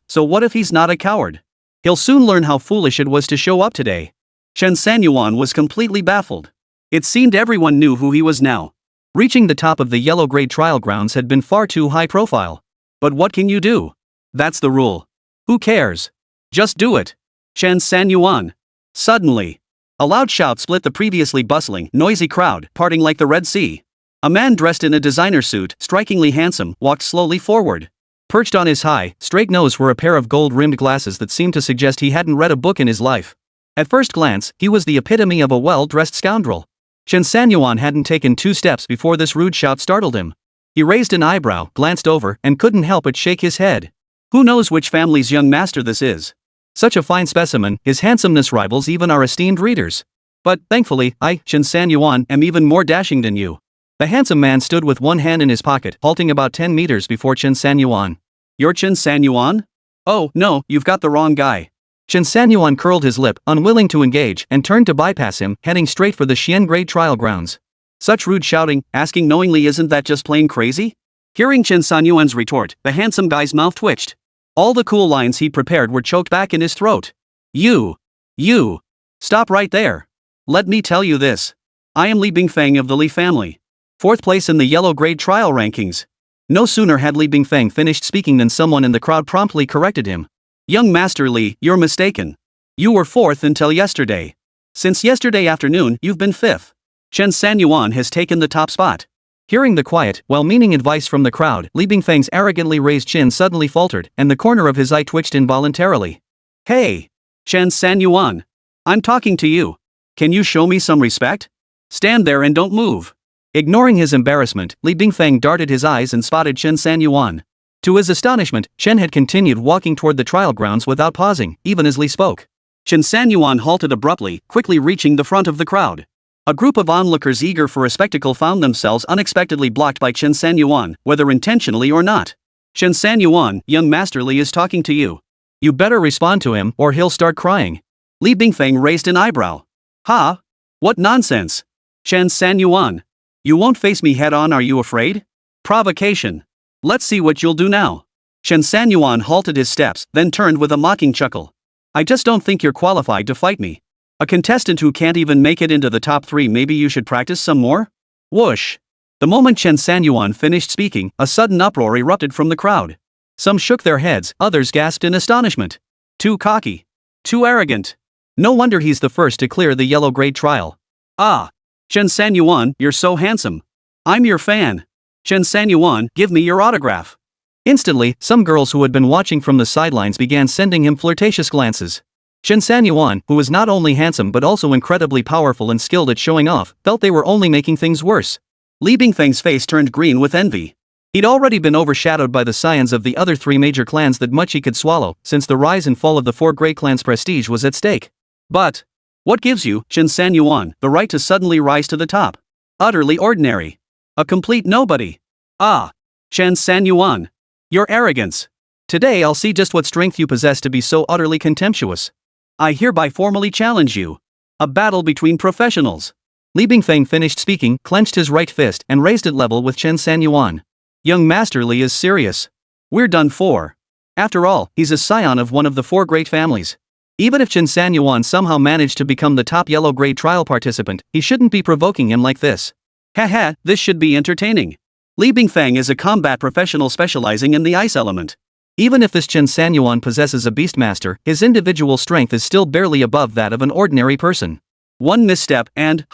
So what if he's not a coward? He'll soon learn how foolish it was to show up today. Chen Sanyuan was completely baffled. It seemed everyone knew who he was now. Reaching the top of the yellow-grade trial grounds had been far too high profile. But what can you do? That's the rule. Who cares? Just do it. Chen Sanyuan. Suddenly, a loud shout split the previously bustling, noisy crowd, parting like the Red Sea. A man dressed in a designer suit, strikingly handsome, walked slowly forward. Perched on his high, straight nose were a pair of gold-rimmed glasses that seemed to suggest he hadn't read a book in his life. At first glance, he was the epitome of a well-dressed scoundrel. Chen Sanyuan hadn't taken 2 steps before this rude shout startled him. He raised an eyebrow, glanced over, and couldn't help but shake his head. Who knows which family's young master this is? Such a fine specimen, his handsomeness rivals even our esteemed readers. But, thankfully, I, Chen Sanyuan, am even more dashing than you. The handsome man stood with one hand in his pocket, halting about 10 meters before Chen Sanyuan. You're Chen Sanyuan? Oh, no, you've got the wrong guy. Chen Sanyuan curled his lip, unwilling to engage, and turned to bypass him, heading straight for the Xian grade trial grounds. Such rude shouting, asking knowingly, isn't that just plain crazy? Hearing Chen Sanyuan's retort, the handsome guy's mouth twitched. All the cool lines he'd prepared were choked back in his throat. You. Stop right there. Let me tell you this. I am Li Bingfeng of the Li family. 4th place in the yellow grade trial rankings. No sooner had Li Bingfeng finished speaking than someone in the crowd promptly corrected him. Young Master Li, you're mistaken. You were 4th until yesterday. Since yesterday afternoon, you've been 5th. Chen Sanyuan has taken the top spot. Hearing the quiet, well-meaning advice from the crowd, Li Bingfeng's arrogantly raised chin suddenly faltered, and the corner of his eye twitched involuntarily. Hey! Chen Sanyuan. I'm talking to you. Can you show me some respect? Stand there and don't move. Ignoring his embarrassment, Li Bingfeng darted his eyes and spotted Chen Sanyuan. To his astonishment, Chen had continued walking toward the trial grounds without pausing, even as Li spoke. Chen Sanyuan halted abruptly, quickly reaching the front of the crowd. A group of onlookers eager for a spectacle found themselves unexpectedly blocked by Chen Sanyuan, whether intentionally or not. Chen Sanyuan, young Master Li is talking to you. You better respond to him, or he'll start crying. Li Bingfeng raised an eyebrow. Ha? What nonsense? Chen Sanyuan. You won't face me head-on, are you afraid? Provocation. Let's see what you'll do now. Chen Sanyuan halted his steps, then turned with a mocking chuckle. I just don't think you're qualified to fight me. A contestant who can't even make it into the top 3, maybe you should practice some more? Whoosh! The moment Chen Sanyuan finished speaking, a sudden uproar erupted from the crowd. Some shook their heads, others gasped in astonishment. Too cocky. Too arrogant. No wonder he's the first to clear the yellow grade trial. Ah! Chen Sanyuan, you're so handsome. I'm your fan. Chen Sanyuan, give me your autograph. Instantly, some girls who had been watching from the sidelines began sending him flirtatious glances. Chen Sanyuan, who was not only handsome but also incredibly powerful and skilled at showing off, felt they were only making things worse. Li Bingfeng's face turned green with envy. He'd already been overshadowed by the scions of the other 3 major clans that much he could swallow, since the rise and fall of the 4 great clans' prestige was at stake. But what gives you, Chen Sanyuan, the right to suddenly rise to the top? Utterly ordinary. A complete nobody. Ah! Chen Sanyuan. Your arrogance. Today I'll see just what strength you possess to be so utterly contemptuous. I hereby formally challenge you. A battle between professionals. Li Bingfeng finished speaking, clenched his right fist, and raised it level with Chen Sanyuan. Young Master Li is serious. We're done for. After all, he's a scion of one of the 4 great families. Even if Chen Sanyuan somehow managed to become the top yellow grade trial participant, he shouldn't be provoking him like this. Haha, this should be entertaining. Li Bingfeng is a combat professional specializing in the ice element. Even if this Chen Sanyuan possesses a beastmaster, his individual strength is still barely above that of an ordinary person. One misstep and,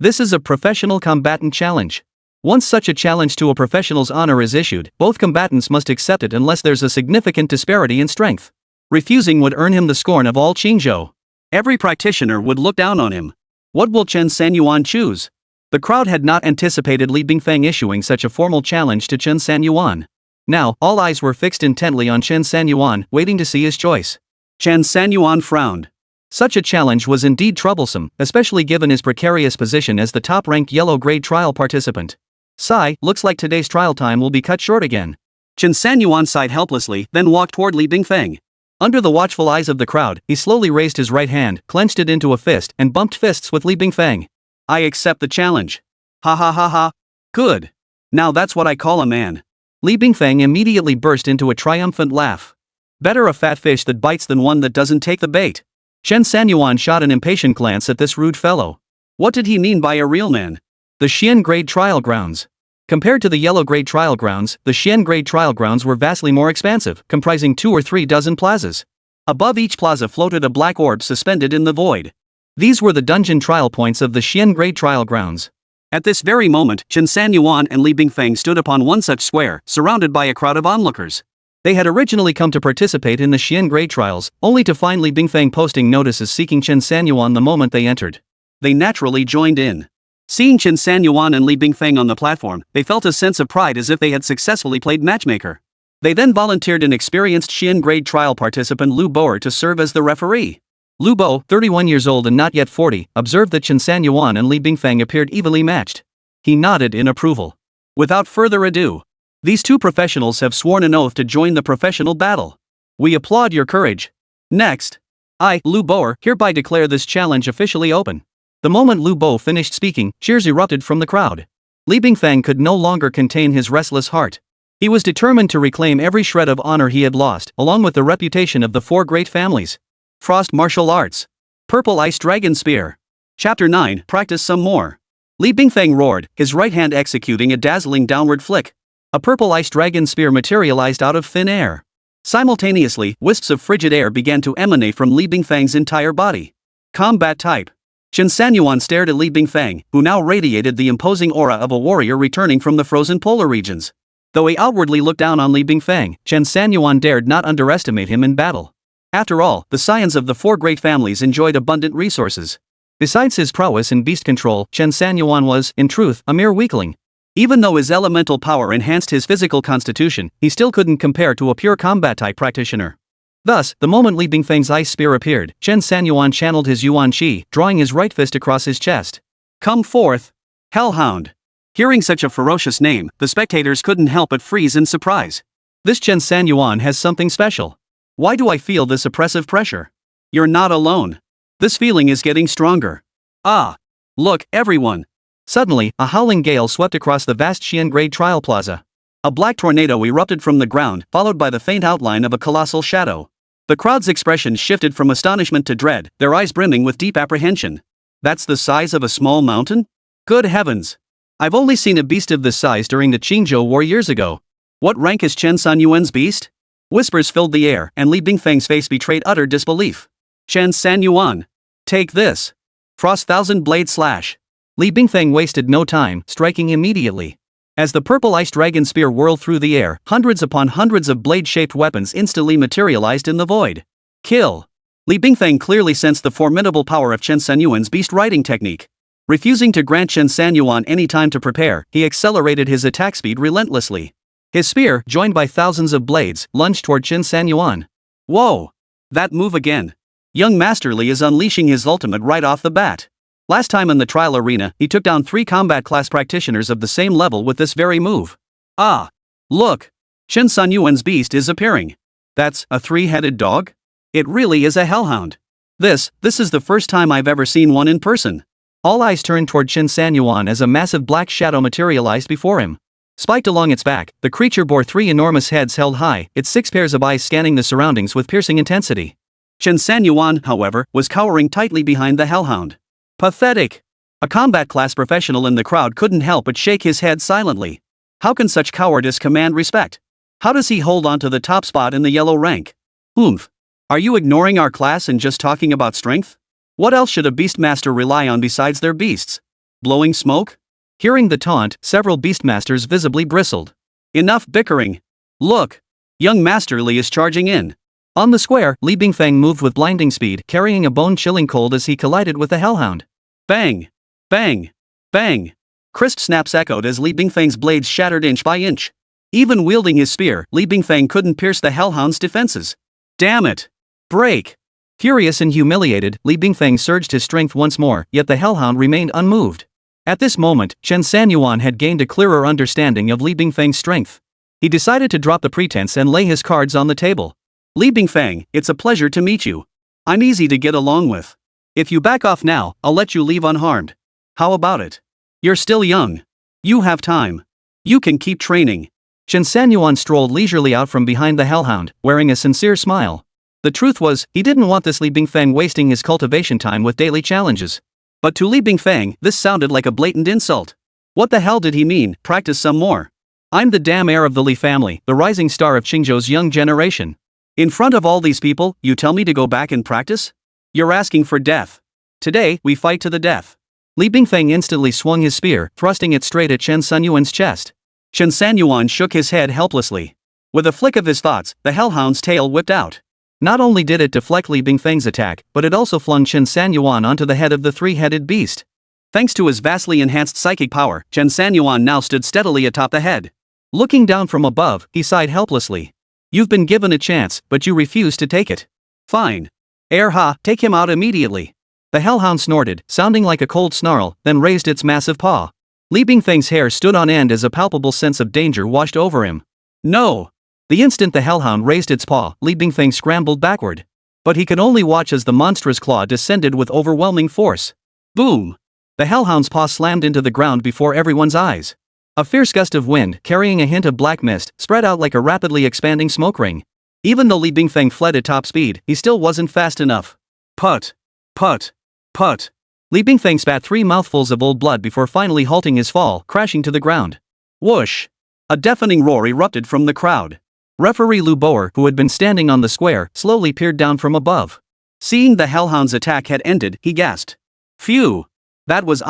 this is a professional combatant challenge. Once such a challenge to a professional's honor is issued, both combatants must accept it unless there's a significant disparity in strength. Refusing would earn him the scorn of all Qingzhou. Every practitioner would look down on him. What will Chen Sanyuan choose? The crowd had not anticipated Li Bingfeng issuing such a formal challenge to Chen Sanyuan. Now, all eyes were fixed intently on Chen Sanyuan, waiting to see his choice. Chen Sanyuan frowned. Such a challenge was indeed troublesome, especially given his precarious position as the top-ranked yellow grade trial participant. Sigh, looks like today's trial time will be cut short again. Chen Sanyuan sighed helplessly, then walked toward Li Bingfeng. Under the watchful eyes of the crowd, he slowly raised his right hand, clenched it into a fist, and bumped fists with Li Bingfeng. I accept the challenge. Ha ha ha ha. Good. Now that's what I call a man. Li Bingfeng immediately burst into a triumphant laugh. Better a fat fish that bites than one that doesn't take the bait. Chen Sanyuan shot an impatient glance at this rude fellow. What did he mean by a real man? The Xian Grade Trial Grounds. Compared to the Yellow Grade Trial Grounds, the Xian Grade Trial Grounds were vastly more expansive, comprising 2 or 3 dozen plazas. Above each plaza floated a black orb suspended in the void. These were the dungeon trial points of the Xian Grade Trial Grounds. At this very moment, Chen Sanyuan and Li Bingfeng stood upon one such square, surrounded by a crowd of onlookers. They had originally come to participate in the Xian Grade Trials, only to find Li Bingfeng posting notices seeking Chen Sanyuan the moment they entered. They naturally joined in. Seeing Chen Sanyuan and Li Bingfeng on the platform, they felt a sense of pride as if they had successfully played matchmaker. They then volunteered an experienced Xian Grade Trial participant Lu Boer to serve as the referee. Lu Bo, 31 years old and not yet 40, observed that Chen Sanyuan and Li Bingfeng appeared evenly matched. He nodded in approval. Without further ado, these two professionals have sworn an oath to join the professional battle. We applaud your courage. Next, I, Lu Boer, hereby declare this challenge officially open. The moment Lu Bo finished speaking, cheers erupted from the crowd. Li Bingfeng could no longer contain his restless heart. He was determined to reclaim every shred of honor he had lost, along with the reputation of the 4 great families. Frost Martial Arts. Purple Ice Dragon Spear. Chapter 9, Practice some more. Li Bingfeng roared, his right hand executing a dazzling downward flick. A purple ice dragon spear materialized out of thin air. Simultaneously, wisps of frigid air began to emanate from Li Bingfeng's entire body. Combat type. Chen Sanyuan stared at Li Bingfeng, who now radiated the imposing aura of a warrior returning from the frozen polar regions. Though he outwardly looked down on Li Bingfeng, Chen Sanyuan dared not underestimate him in battle. After all, the scions of the 4 great families enjoyed abundant resources. Besides his prowess in beast control, Chen Sanyuan was, in truth, a mere weakling. Even though his elemental power enhanced his physical constitution, he still couldn't compare to a pure combat-type practitioner. Thus, the moment Li Bingfeng's ice spear appeared, Chen Sanyuan channeled his Yuan Qi, drawing his right fist across his chest. Come forth, Hell Hound. Hearing such a ferocious name, the spectators couldn't help but freeze in surprise. This Chen Sanyuan has something special. Why do I feel this oppressive pressure? You're not alone. This feeling is getting stronger. Ah! Look, everyone! Suddenly, a howling gale swept across the vast Xian Grade Trial Plaza. A black tornado erupted from the ground, followed by the faint outline of a colossal shadow. The crowd's expression shifted from astonishment to dread, their eyes brimming with deep apprehension. That's the size of a small mountain? Good heavens! I've only seen a beast of this size during the Qingzhou War years ago. What rank is Chen Sanyuan's beast? Whispers filled the air, and Li Bingfeng's face betrayed utter disbelief. Chen Sanyuan. Take this. Frost Thousand Blade Slash. Li Bingfeng wasted no time, striking immediately. As the purple ice dragon spear whirled through the air, hundreds upon hundreds of blade-shaped weapons instantly materialized in the void. Kill. Li Bingfeng clearly sensed the formidable power of Chen Sanyuan's beast riding technique. Refusing to grant Chen Sanyuan any time to prepare, he accelerated his attack speed relentlessly. His spear, joined by thousands of blades, lunged toward Chen Sanyuan. Whoa! That move again. Young Master Li is unleashing his ultimate right off the bat. Last time in the trial arena, he took down 3 combat class practitioners of the same level with this very move. Ah! Look! Chen Sanyuan's beast is appearing. That's a 3-headed dog? It really is a Hell Hound. This is the first time I've ever seen one in person. All eyes turned toward Chen Sanyuan as a massive black shadow materialized before him. Spiked along its back, the creature bore 3 enormous heads held high, its 6 pairs of eyes scanning the surroundings with piercing intensity. Chen Sanyuan, however, was cowering tightly behind the Hell Hound. Pathetic! A combat class professional in the crowd couldn't help but shake his head silently. How can such cowardice command respect? How does he hold on to the top spot in the yellow rank? Oomph! Are you ignoring our class and just talking about strength? What else should a beastmaster rely on besides their beasts? Blowing smoke? Hearing the taunt, several beastmasters visibly bristled. Enough bickering! Look! Young Master Li is charging in. On the square, Li Bingfeng moved with blinding speed, carrying a bone-chilling cold as he collided with the Hell Hound. Bang! Bang! Bang! Crisp snaps echoed as Li Bingfeng's blades shattered inch by inch. Even wielding his spear, Li Bingfeng couldn't pierce the Hell Hound's defenses. Damn it! Break! Furious and humiliated, Li Bingfeng surged his strength once more, yet the Hell Hound remained unmoved. At this moment, Chen Sanyuan had gained a clearer understanding of Li Bingfeng's strength. He decided to drop the pretense and lay his cards on the table. Li Bingfeng, it's a pleasure to meet you. I'm easy to get along with. If you back off now, I'll let you leave unharmed. How about it? You're still young. You have time. You can keep training. Chen Sanyuan strolled leisurely out from behind the Hell Hound, wearing a sincere smile. The truth was, he didn't want this Li Bingfeng wasting his cultivation time with daily challenges. But to Li Bingfeng, this sounded like a blatant insult. What the hell did he mean, practice some more? I'm the damn heir of the Li family, the rising star of Qingzhou's young generation. In front of all these people, you tell me to go back and practice? You're asking for death. Today, we fight to the death. Li Bingfeng instantly swung his spear, thrusting it straight at Chen Sanyuan's chest. Chen Sanyuan shook his head helplessly. With a flick of his thoughts, the Hellhound's tail whipped out. Not only did it deflect Li Bingfeng's attack, but it also flung Chen Sanyuan onto the head of the three-headed beast. Thanks to his vastly enhanced psychic power, Chen Sanyuan now stood steadily atop the head. Looking down from above, he sighed helplessly. You've been given a chance, but you refuse to take it. Fine. Erha, take him out immediately. The Hellhound snorted, sounding like a cold snarl, then raised its massive paw. Li Bingfeng's hair stood on end as a palpable sense of danger washed over him. No! The instant the Hellhound raised its paw, Li Bingfeng scrambled backward. But he could only watch as the monstrous claw descended with overwhelming force. Boom! The Hellhound's paw slammed into the ground before everyone's eyes. A fierce gust of wind, carrying a hint of black mist, spread out like a rapidly expanding smoke ring. Even though Li Bingfeng fled at top speed, he still wasn't fast enough. Put! Put! Put! Li Bingfeng spat 3 mouthfuls of old blood before finally halting his fall, crashing to the ground. Whoosh! A deafening roar erupted from the crowd. Referee Lu Boer, who had been standing on the square, slowly peered down from above. Seeing the Hellhound's attack had ended, he gasped. Phew! That was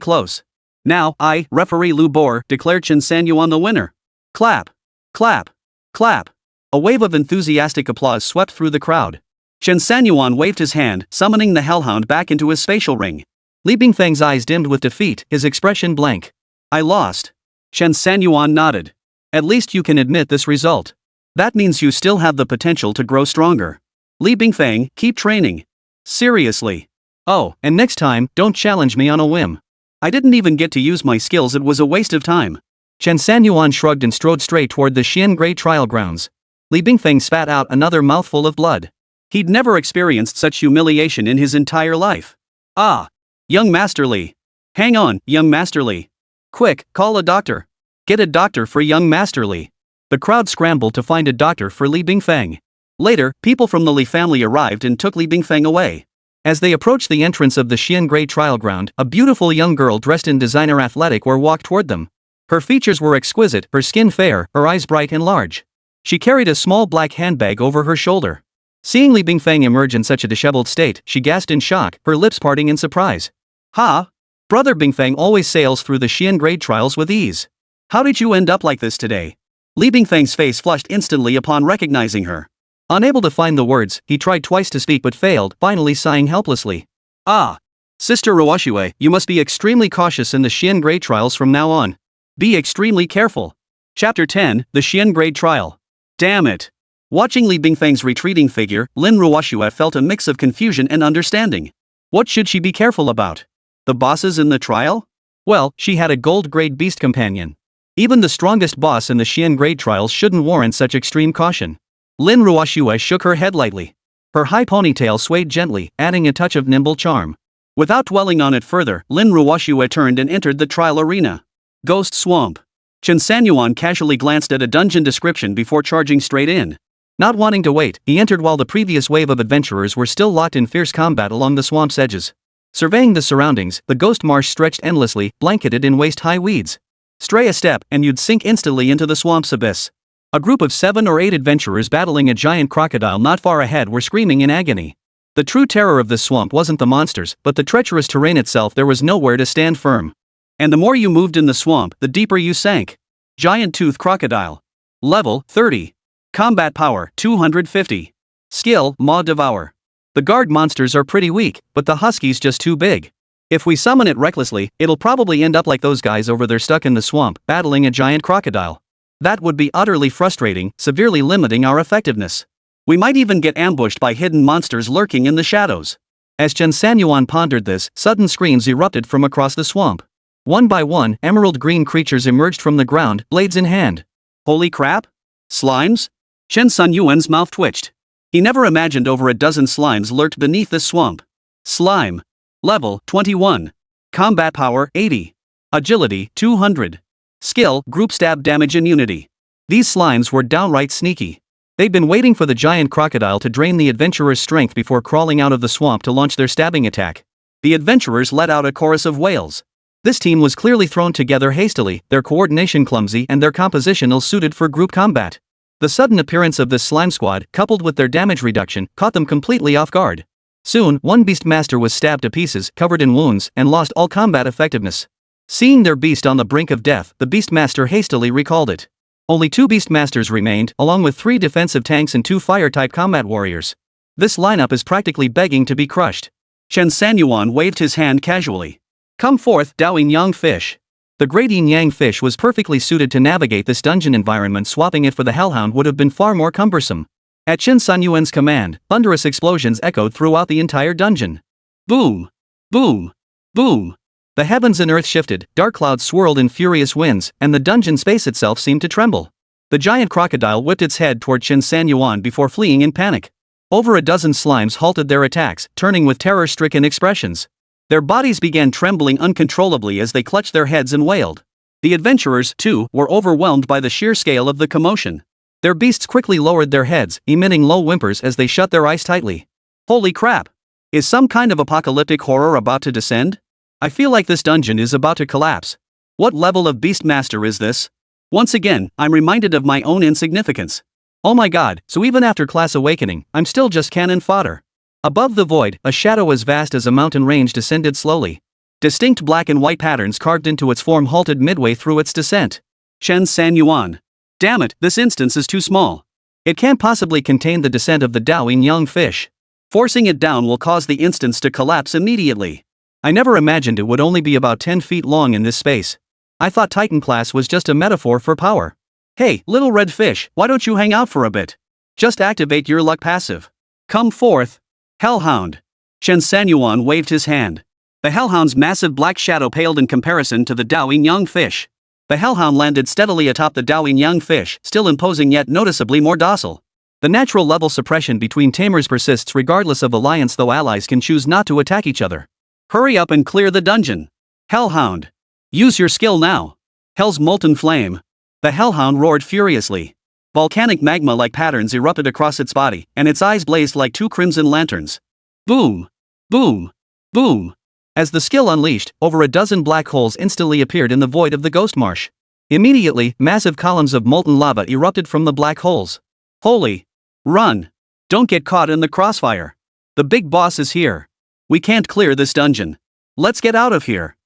close. Now, I, referee Lu Boer, declare Chen Sanyuan the winner. Clap! Clap! Clap! A wave of enthusiastic applause swept through the crowd. Chen Sanyuan waved his hand, summoning the Hellhound back into his spatial ring. Li Bingfeng's eyes dimmed with defeat, his expression blank. I lost. Chen Sanyuan nodded. At least you can admit this result. That means you still have the potential to grow stronger. Li Bingfeng, keep training. Seriously. Oh, and next time, don't challenge me on a whim. I didn't even get to use my skills, it was a waste of time. Chen Sanyuan shrugged and strode straight toward the Xian Grade trial grounds. Li Bingfeng spat out another mouthful of blood. He'd never experienced such humiliation in his entire life. Ah! Young Master Li. Hang on, young Master Li. Quick, call a doctor. Get a doctor for young Master Li. The crowd scrambled to find a doctor for Li Bingfeng. Later, people from the Li family arrived and took Li Bingfeng away. As they approached the entrance of the Xian Grade trial ground, a beautiful young girl dressed in designer athletic wear walked toward them. Her features were exquisite, her skin fair, her eyes bright and large. She carried a small black handbag over her shoulder. Seeing Li Bingfeng emerge in such a disheveled state, she gasped in shock, her lips parting in surprise. Ha! Brother Bingfeng always sails through the Xian Grade trials with ease. How did you end up like this today? Li Bingfeng's face flushed instantly upon recognizing her. Unable to find the words, he tried twice to speak but failed, finally sighing helplessly. Ah! Sister Ruoshue, you must be extremely cautious in the Xian Grade trials from now on. Be extremely careful. Chapter 10, The Xian Grade Trial. Damn it! Watching Li Bingfeng's retreating figure, Lin Ruoshue felt a mix of confusion and understanding. What should she be careful about? The bosses in the trial? Well, she had a gold grade beast companion. Even the strongest boss in the Xian Grade trials shouldn't warrant such extreme caution. Lin Ruoshue shook her head lightly. Her high ponytail swayed gently, adding a touch of nimble charm. Without dwelling on it further, Lin Ruoshue turned and entered the trial arena. Ghost Swamp. Chen Sanyuan casually glanced at a dungeon description before charging straight in. Not wanting to wait, he entered while the previous wave of adventurers were still locked in fierce combat along the swamp's edges. Surveying the surroundings, the ghost marsh stretched endlessly, blanketed in waist-high weeds. Stray a step, and you'd sink instantly into the swamp's abyss. A group of 7 or 8 adventurers battling a giant crocodile not far ahead were screaming in agony. The true terror of this swamp wasn't the monsters, but the treacherous terrain itself. There was nowhere to stand firm. And the more you moved in the swamp, the deeper you sank. Giant tooth crocodile. Level 30. Combat power 250. Skill Maw Devour. The guard monsters are pretty weak, but the Husky's just too big. If we summon it recklessly, it'll probably end up like those guys over there stuck in the swamp, battling a giant crocodile. That would be utterly frustrating, severely limiting our effectiveness. We might even get ambushed by hidden monsters lurking in the shadows. As Chen Sanyuan pondered this, sudden screams erupted from across the swamp. One by one, emerald green creatures emerged from the ground, blades in hand. Holy crap? Slimes? Chen Sanyuan's mouth twitched. He never imagined over a dozen slimes lurked beneath this swamp. Slime. Level 21. Combat power 80. Agility 200. Skill group stab damage immunity. These slimes were downright sneaky. They'd been waiting for the giant crocodile to drain the adventurer's strength before crawling out of the swamp to launch their stabbing attack. The adventurers let out a chorus of wails. This team was clearly thrown together hastily, their coordination clumsy and their composition ill-suited for group combat. The sudden appearance of this slime squad, coupled with their damage reduction, caught them completely off guard. Soon, one beastmaster was stabbed to pieces, covered in wounds, and lost all combat effectiveness. Seeing their beast on the brink of death, the beastmaster hastily recalled it. Only 2 beastmasters remained, along with 3 defensive tanks and 2 fire-type combat warriors. This lineup is practically begging to be crushed. Chen Sanyuan waved his hand casually. Come forth, Dao Yin-Yang fish. The great yin-yang fish was perfectly suited to navigate this dungeon environment. Swapping it for the Hell Hound would have been far more cumbersome. At Chen Sanyuan's command, thunderous explosions echoed throughout the entire dungeon. Boom! Boom! Boom! The heavens and earth shifted, dark clouds swirled in furious winds, and the dungeon space itself seemed to tremble. The giant crocodile whipped its head toward Chen Sanyuan before fleeing in panic. Over a dozen slimes halted their attacks, turning with terror-stricken expressions. Their bodies began trembling uncontrollably as they clutched their heads and wailed. The adventurers, too, were overwhelmed by the sheer scale of the commotion. Their beasts quickly lowered their heads, emitting low whimpers as they shut their eyes tightly. Holy crap! Is some kind of apocalyptic horror about to descend? I feel like this dungeon is about to collapse. What level of beastmaster is this? Once again, I'm reminded of my own insignificance. Oh my god, so even after class awakening, I'm still just cannon fodder. Above the void, a shadow as vast as a mountain range descended slowly. Distinct black and white patterns carved into its form halted midway through its descent. Chen Sanyuan. Damn it, this instance is too small. It can't possibly contain the descent of the Dao Yin-Yang fish. Forcing it down will cause the instance to collapse immediately. I never imagined it would only be about 10 feet long in this space. I thought Titan class was just a metaphor for power. Hey, little red fish, why don't you hang out for a bit? Just activate your luck passive. Come forth. Hell Hound. Chen Sanyuan waved his hand. The Hell Hound's massive black shadow paled in comparison to the Dao Yin-Yang fish. The Hell Hound landed steadily atop the Dao Yin-Yang fish, still imposing yet noticeably more docile. The natural level suppression between tamers persists regardless of alliance, though allies can choose not to attack each other. Hurry up and clear the dungeon. Hell Hound. Use your skill now. Hell's molten flame. The Hell Hound roared furiously. Volcanic magma-like patterns erupted across its body, and its eyes blazed like 2 crimson lanterns. Boom! Boom! Boom! As the skill unleashed, over a dozen black holes instantly appeared in the void of the ghost marsh. Immediately, massive columns of molten lava erupted from the black holes. Holy! Run! Don't get caught in the crossfire. The big boss is here. We can't clear this dungeon. Let's get out of here.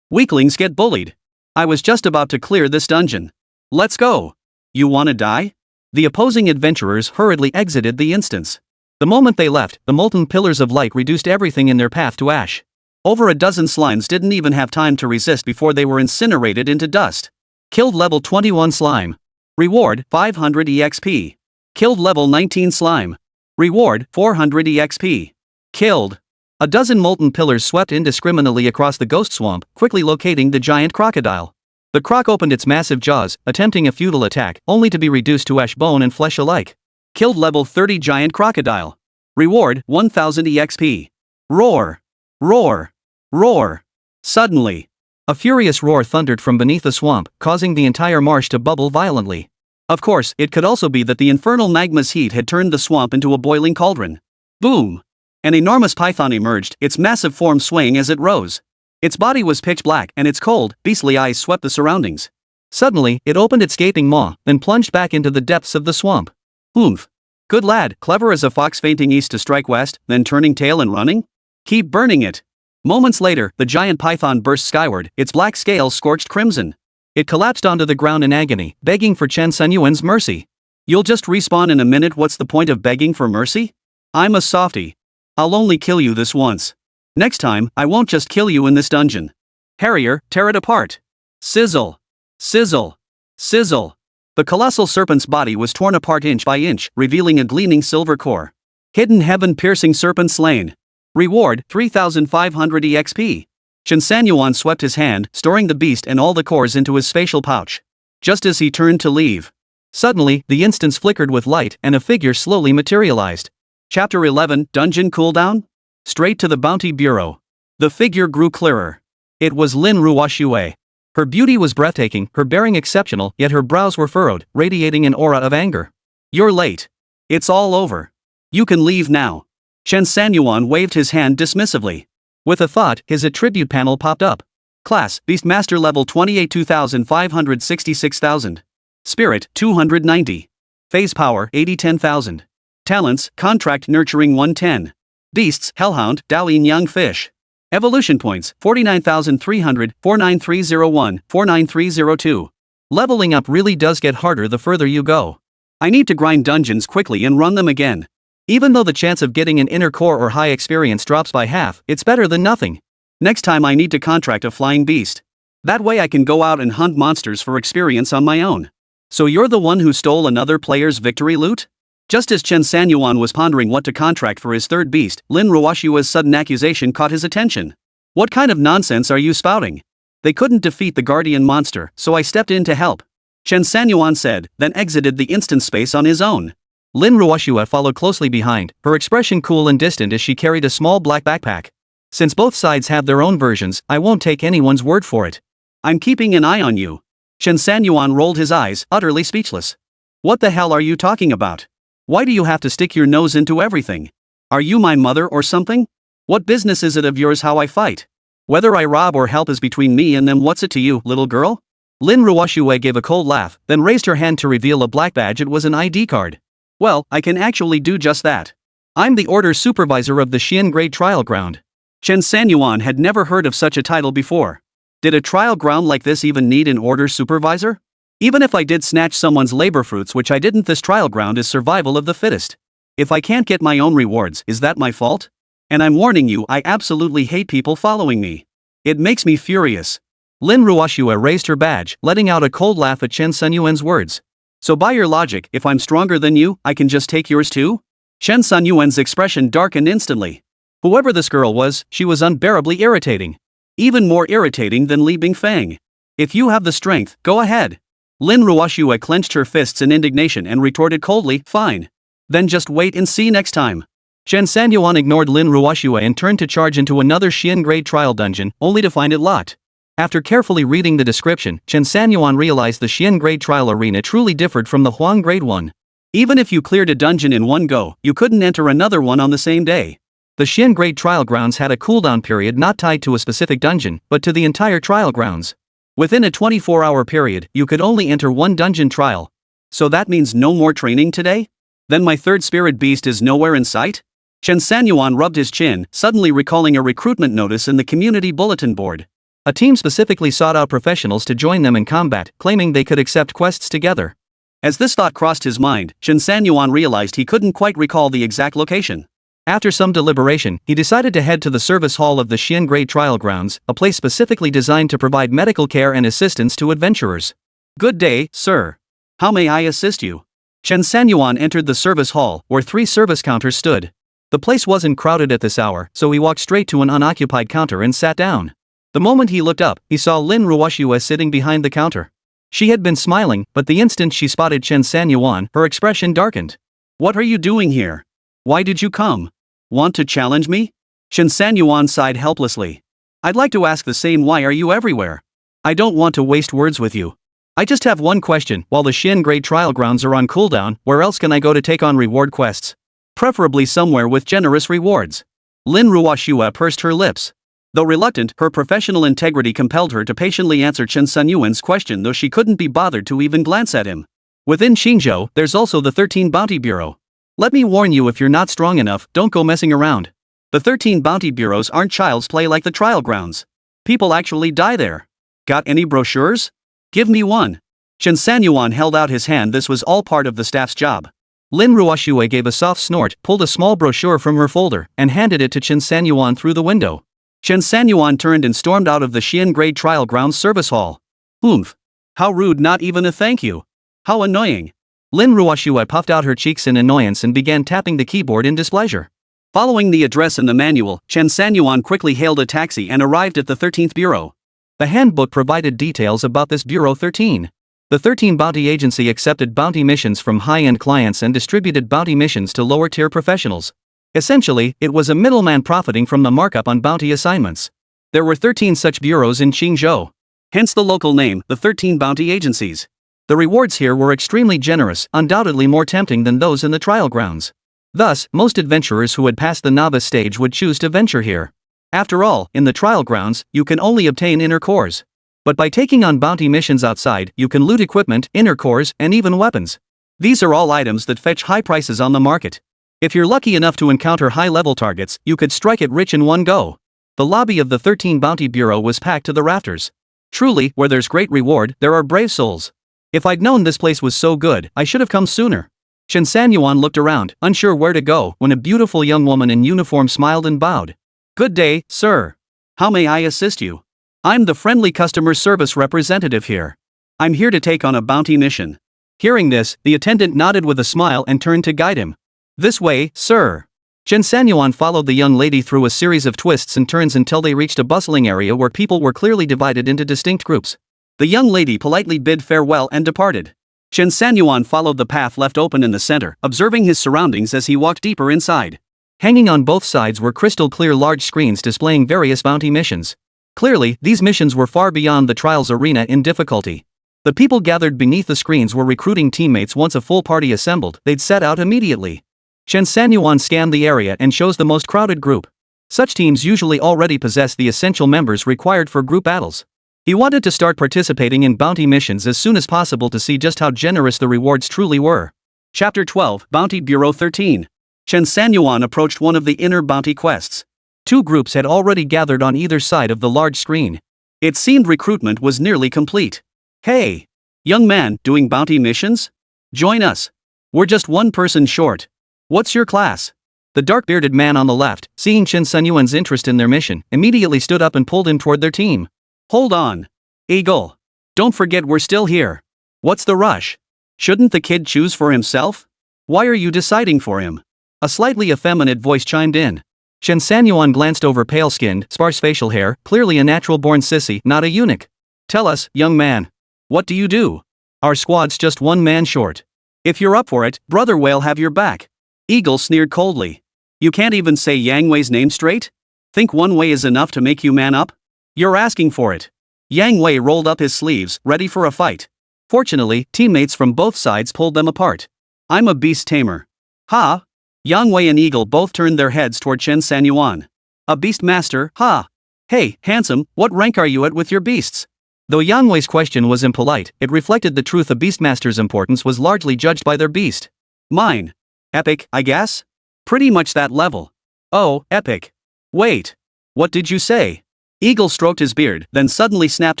Weaklings get bullied. I was just about to clear this dungeon. Let's go. You wanna die? The opposing adventurers hurriedly exited the instance. The moment they left, the molten pillars of light reduced everything in their path to ash. Over a dozen slimes didn't even have time to resist before they were incinerated into dust. Killed level 21 slime. Reward 500 EXP. Killed level 19 slime. Reward 400 EXP. Killed. A dozen molten pillars swept indiscriminately across the ghost swamp, quickly locating the giant crocodile. The croc opened its massive jaws, attempting a futile attack, only to be reduced to ash, bone and flesh alike. Killed level 30 giant crocodile. Reward 1000 EXP. Roar. Roar. Roar. Suddenly, a furious roar thundered from beneath the swamp, causing the entire marsh to bubble violently. Of course, it could also be that the infernal magma's heat had turned the swamp into a boiling cauldron. Boom! An enormous python emerged, its massive form swaying as it rose. Its body was pitch black, and its cold, beastly eyes swept the surroundings. Suddenly, it opened its gaping maw, then plunged back into the depths of the swamp. Oomph! Good lad, clever as a fox fainting east to strike west, then turning tail and running? Keep burning it! Moments later, the giant python burst skyward, its black scales scorched crimson. It collapsed onto the ground in agony, begging for Chen Sanyuan's mercy. You'll just respawn in a minute. What's the point of begging for mercy? I'm a softie. I'll only kill you this once. Next time, I won't just kill you in this dungeon. Harrier, tear it apart. Sizzle. Sizzle. Sizzle. The colossal serpent's body was torn apart inch by inch, revealing a gleaming silver core. Hidden heaven-piercing serpent slain. Reward 3500 EXP. Chen Sanyuan swept his hand, storing the beast and all the cores into his spatial pouch. Just as he turned to leave, Suddenly, the instance flickered with light and a figure slowly materialized. Chapter 11, Dungeon Cooldown? Straight to the Bounty Bureau. The figure grew clearer. It was Lin Ruoxue. Her beauty was breathtaking, her bearing exceptional, yet her brows were furrowed, radiating an aura of anger. You're late. It's all over. You can leave now. Chen Sanyuan waved his hand dismissively. With a thought, his attribute panel popped up. Class, Beastmaster level 28 2,566,000. Spirit, 290. Phase power, 80-10,000. Talents, Contract Nurturing 110. Beasts, Hell Hound, Daoyin Young Fish. Evolution points, 49,300, 49301, 49302. Leveling up really does get harder the further you go. I need to grind dungeons quickly and run them again. Even though the chance of getting an inner core or high experience drops by half, it's better than nothing. Next time I need to contract a flying beast. That way I can go out and hunt monsters for experience on my own. So you're the one who stole another player's victory loot? Just as Chen Sanyuan was pondering what to contract for his third beast, Lin Ruoxue's sudden accusation caught his attention. What kind of nonsense are you spouting? They couldn't defeat the guardian monster, so I stepped in to help. Chen Sanyuan said, then exited the instance space on his own. Lin Ruoxue followed closely behind, her expression cool and distant as she carried a small black backpack. Since both sides have their own versions, I won't take anyone's word for it. I'm keeping an eye on you. Chen Sanyuan rolled his eyes, utterly speechless. What the hell are you talking about? Why do you have to stick your nose into everything? Are you my mother or something? What business is it of yours how I fight? Whether I rob or help is between me and them. What's it to you, little girl? Lin Ruoxue gave a cold laugh, then raised her hand to reveal a black badge. It was an ID card. Well, I can actually do just that. I'm the order supervisor of the Xian Grade Trial Ground. Chen Sanyuan had never heard of such a title before. Did a trial ground like this even need an order supervisor? Even if I did snatch someone's labor fruits, which I didn't, this trial ground is survival of the fittest. If I can't get my own rewards, is that my fault? And I'm warning you, I absolutely hate people following me. It makes me furious. Lin Ruoxue raised her badge, letting out a cold laugh at Chen Sanyuan's words. So by your logic, if I'm stronger than you, I can just take yours too? Chen Sanyuan's expression darkened instantly. Whoever this girl was, she was unbearably irritating. Even more irritating than Li Bingfang. If you have the strength, go ahead. Lin Ruoxue clenched her fists in indignation and retorted coldly, fine. Then just wait and see next time. Chen Sanyuan ignored Lin Ruoxue and turned to charge into another Xian Grade trial dungeon, only to find it locked. After carefully reading the description, Chen Sanyuan realized the Xian Grade trial arena truly differed from the Huang Grade one. Even if you cleared a dungeon in one go, you couldn't enter another one on the same day. The Xian Grade trial grounds had a cooldown period not tied to a specific dungeon, but to the entire trial grounds. Within a 24-hour period, you could only enter one dungeon trial. So that means no more training today? Then my third spirit beast is nowhere in sight? Chen Sanyuan rubbed his chin, suddenly recalling a recruitment notice in the community bulletin board. A team specifically sought out professionals to join them in combat, claiming they could accept quests together. As this thought crossed his mind, Chen Sanyuan realized he couldn't quite recall the exact location. After some deliberation, he decided to head to the service hall of the Xian Grade Trial Grounds, a place specifically designed to provide medical care and assistance to adventurers. Good day, sir. How may I assist you? Chen Sanyuan entered the service hall, where 3 service counters stood. The place wasn't crowded at this hour, so he walked straight to an unoccupied counter and sat down. The moment he looked up, he saw Lin Ruoxue sitting behind the counter. She had been smiling, but the instant she spotted Chen Sanyuan, her expression darkened. What are you doing here? Why did you come? Want to challenge me? Chen Sanyuan sighed helplessly. I'd like to ask the same. Why are you everywhere? I don't want to waste words with you. I just have one question. While the Xian Grade trial grounds are on cooldown, where else can I go to take on reward quests? Preferably somewhere with generous rewards. Lin Ruoxue pursed her lips. Though reluctant, her professional integrity compelled her to patiently answer Chen Sanyuan's question, though she couldn't be bothered to even glance at him. Within Qingzhou, there's also the 13 Bounty Bureau. Let me warn you, if you're not strong enough, don't go messing around. The 13 bounty bureaus aren't child's play like the trial grounds. People actually die there. Got any brochures? Give me one. Chen Sanyuan held out his hand. This was all part of the staff's job. Lin Ruoxue gave a soft snort, pulled a small brochure from her folder, and handed it to Chen Sanyuan through the window. Chen Sanyuan turned and stormed out of the Xian Grade Trial Grounds service hall. Oomph. How rude, not even a thank you. How annoying. Lin Ruoxue puffed out her cheeks in annoyance and began tapping the keyboard in displeasure. Following the address in the manual, Chen Sanyuan quickly hailed a taxi and arrived at the 13th Bureau. The handbook provided details about this Bureau 13. The 13 bounty agency accepted bounty missions from high-end clients and distributed bounty missions to lower-tier professionals. Essentially, it was a middleman profiting from the markup on bounty assignments. There were 13 such bureaus in Qingzhou. Hence the local name, the 13 bounty agencies. The rewards here were extremely generous, undoubtedly more tempting than those in the trial grounds. Thus, most adventurers who had passed the novice stage would choose to venture here. After all, in the trial grounds, you can only obtain inner cores. But by taking on bounty missions outside, you can loot equipment, inner cores, and even weapons. These are all items that fetch high prices on the market. If you're lucky enough to encounter high-level targets, you could strike it rich in one go. The lobby of the 13 Bounty Bureau was packed to the rafters. Truly, where there's great reward, there are brave souls. If I'd known this place was so good, I should have come sooner. Chen Sanyuan looked around, unsure where to go, when a beautiful young woman in uniform smiled and bowed. Good day, sir. How may I assist you? I'm the friendly customer service representative here. I'm here to take on a bounty mission. Hearing this, the attendant nodded with a smile and turned to guide him. This way, sir. Chen Sanyuan followed the young lady through a series of twists and turns until they reached a bustling area where people were clearly divided into distinct groups. The young lady politely bid farewell and departed. Chen Sanyuan followed the path left open in the center, observing his surroundings as he walked deeper inside. Hanging on both sides were crystal-clear large screens displaying various bounty missions. Clearly, these missions were far beyond the trials arena in difficulty. The people gathered beneath the screens were recruiting teammates. Once a full party assembled, they'd set out immediately. Chen Sanyuan scanned the area and chose the most crowded group. Such teams usually already possess the essential members required for group battles. He wanted to start participating in bounty missions as soon as possible to see just how generous the rewards truly were. Chapter 12, Bounty Bureau 13. Chen Sanyuan approached one of the inner bounty quests. Two groups had already gathered on either side of the large screen. It seemed recruitment was nearly complete. Hey! Young man, doing bounty missions? Join us. We're just one person short. What's your class? The dark-bearded man on the left, seeing Chen Sanyuan's interest in their mission, immediately stood up and pulled him toward their team. Hold on. Eagle. Don't forget we're still here. What's the rush? Shouldn't the kid choose for himself? Why are you deciding for him? A slightly effeminate voice chimed in. Chen Sanyuan glanced over pale-skinned, sparse facial hair, clearly a natural-born sissy, not a eunuch. Tell us, young man. What do you do? Our squad's just one man short. If you're up for it, Brother Whale have your back. Eagle sneered coldly. You can't even say Yang Wei's name straight? Think one way is enough to make you man up? You're asking for it. Yang Wei rolled up his sleeves, ready for a fight. Fortunately, teammates from both sides pulled them apart. I'm a Beast Tamer. Ha! Yang Wei and Eagle both turned their heads toward Chen Sanyuan. A Beastmaster, ha! Hey, handsome, what rank are you at with your beasts? Though Yang Wei's question was impolite, it reflected the truth. A Beastmaster's importance was largely judged by their beast. Mine. Epic, I guess? Pretty much that level. Oh, epic. Wait. What did you say? Eagle stroked his beard, then suddenly snapped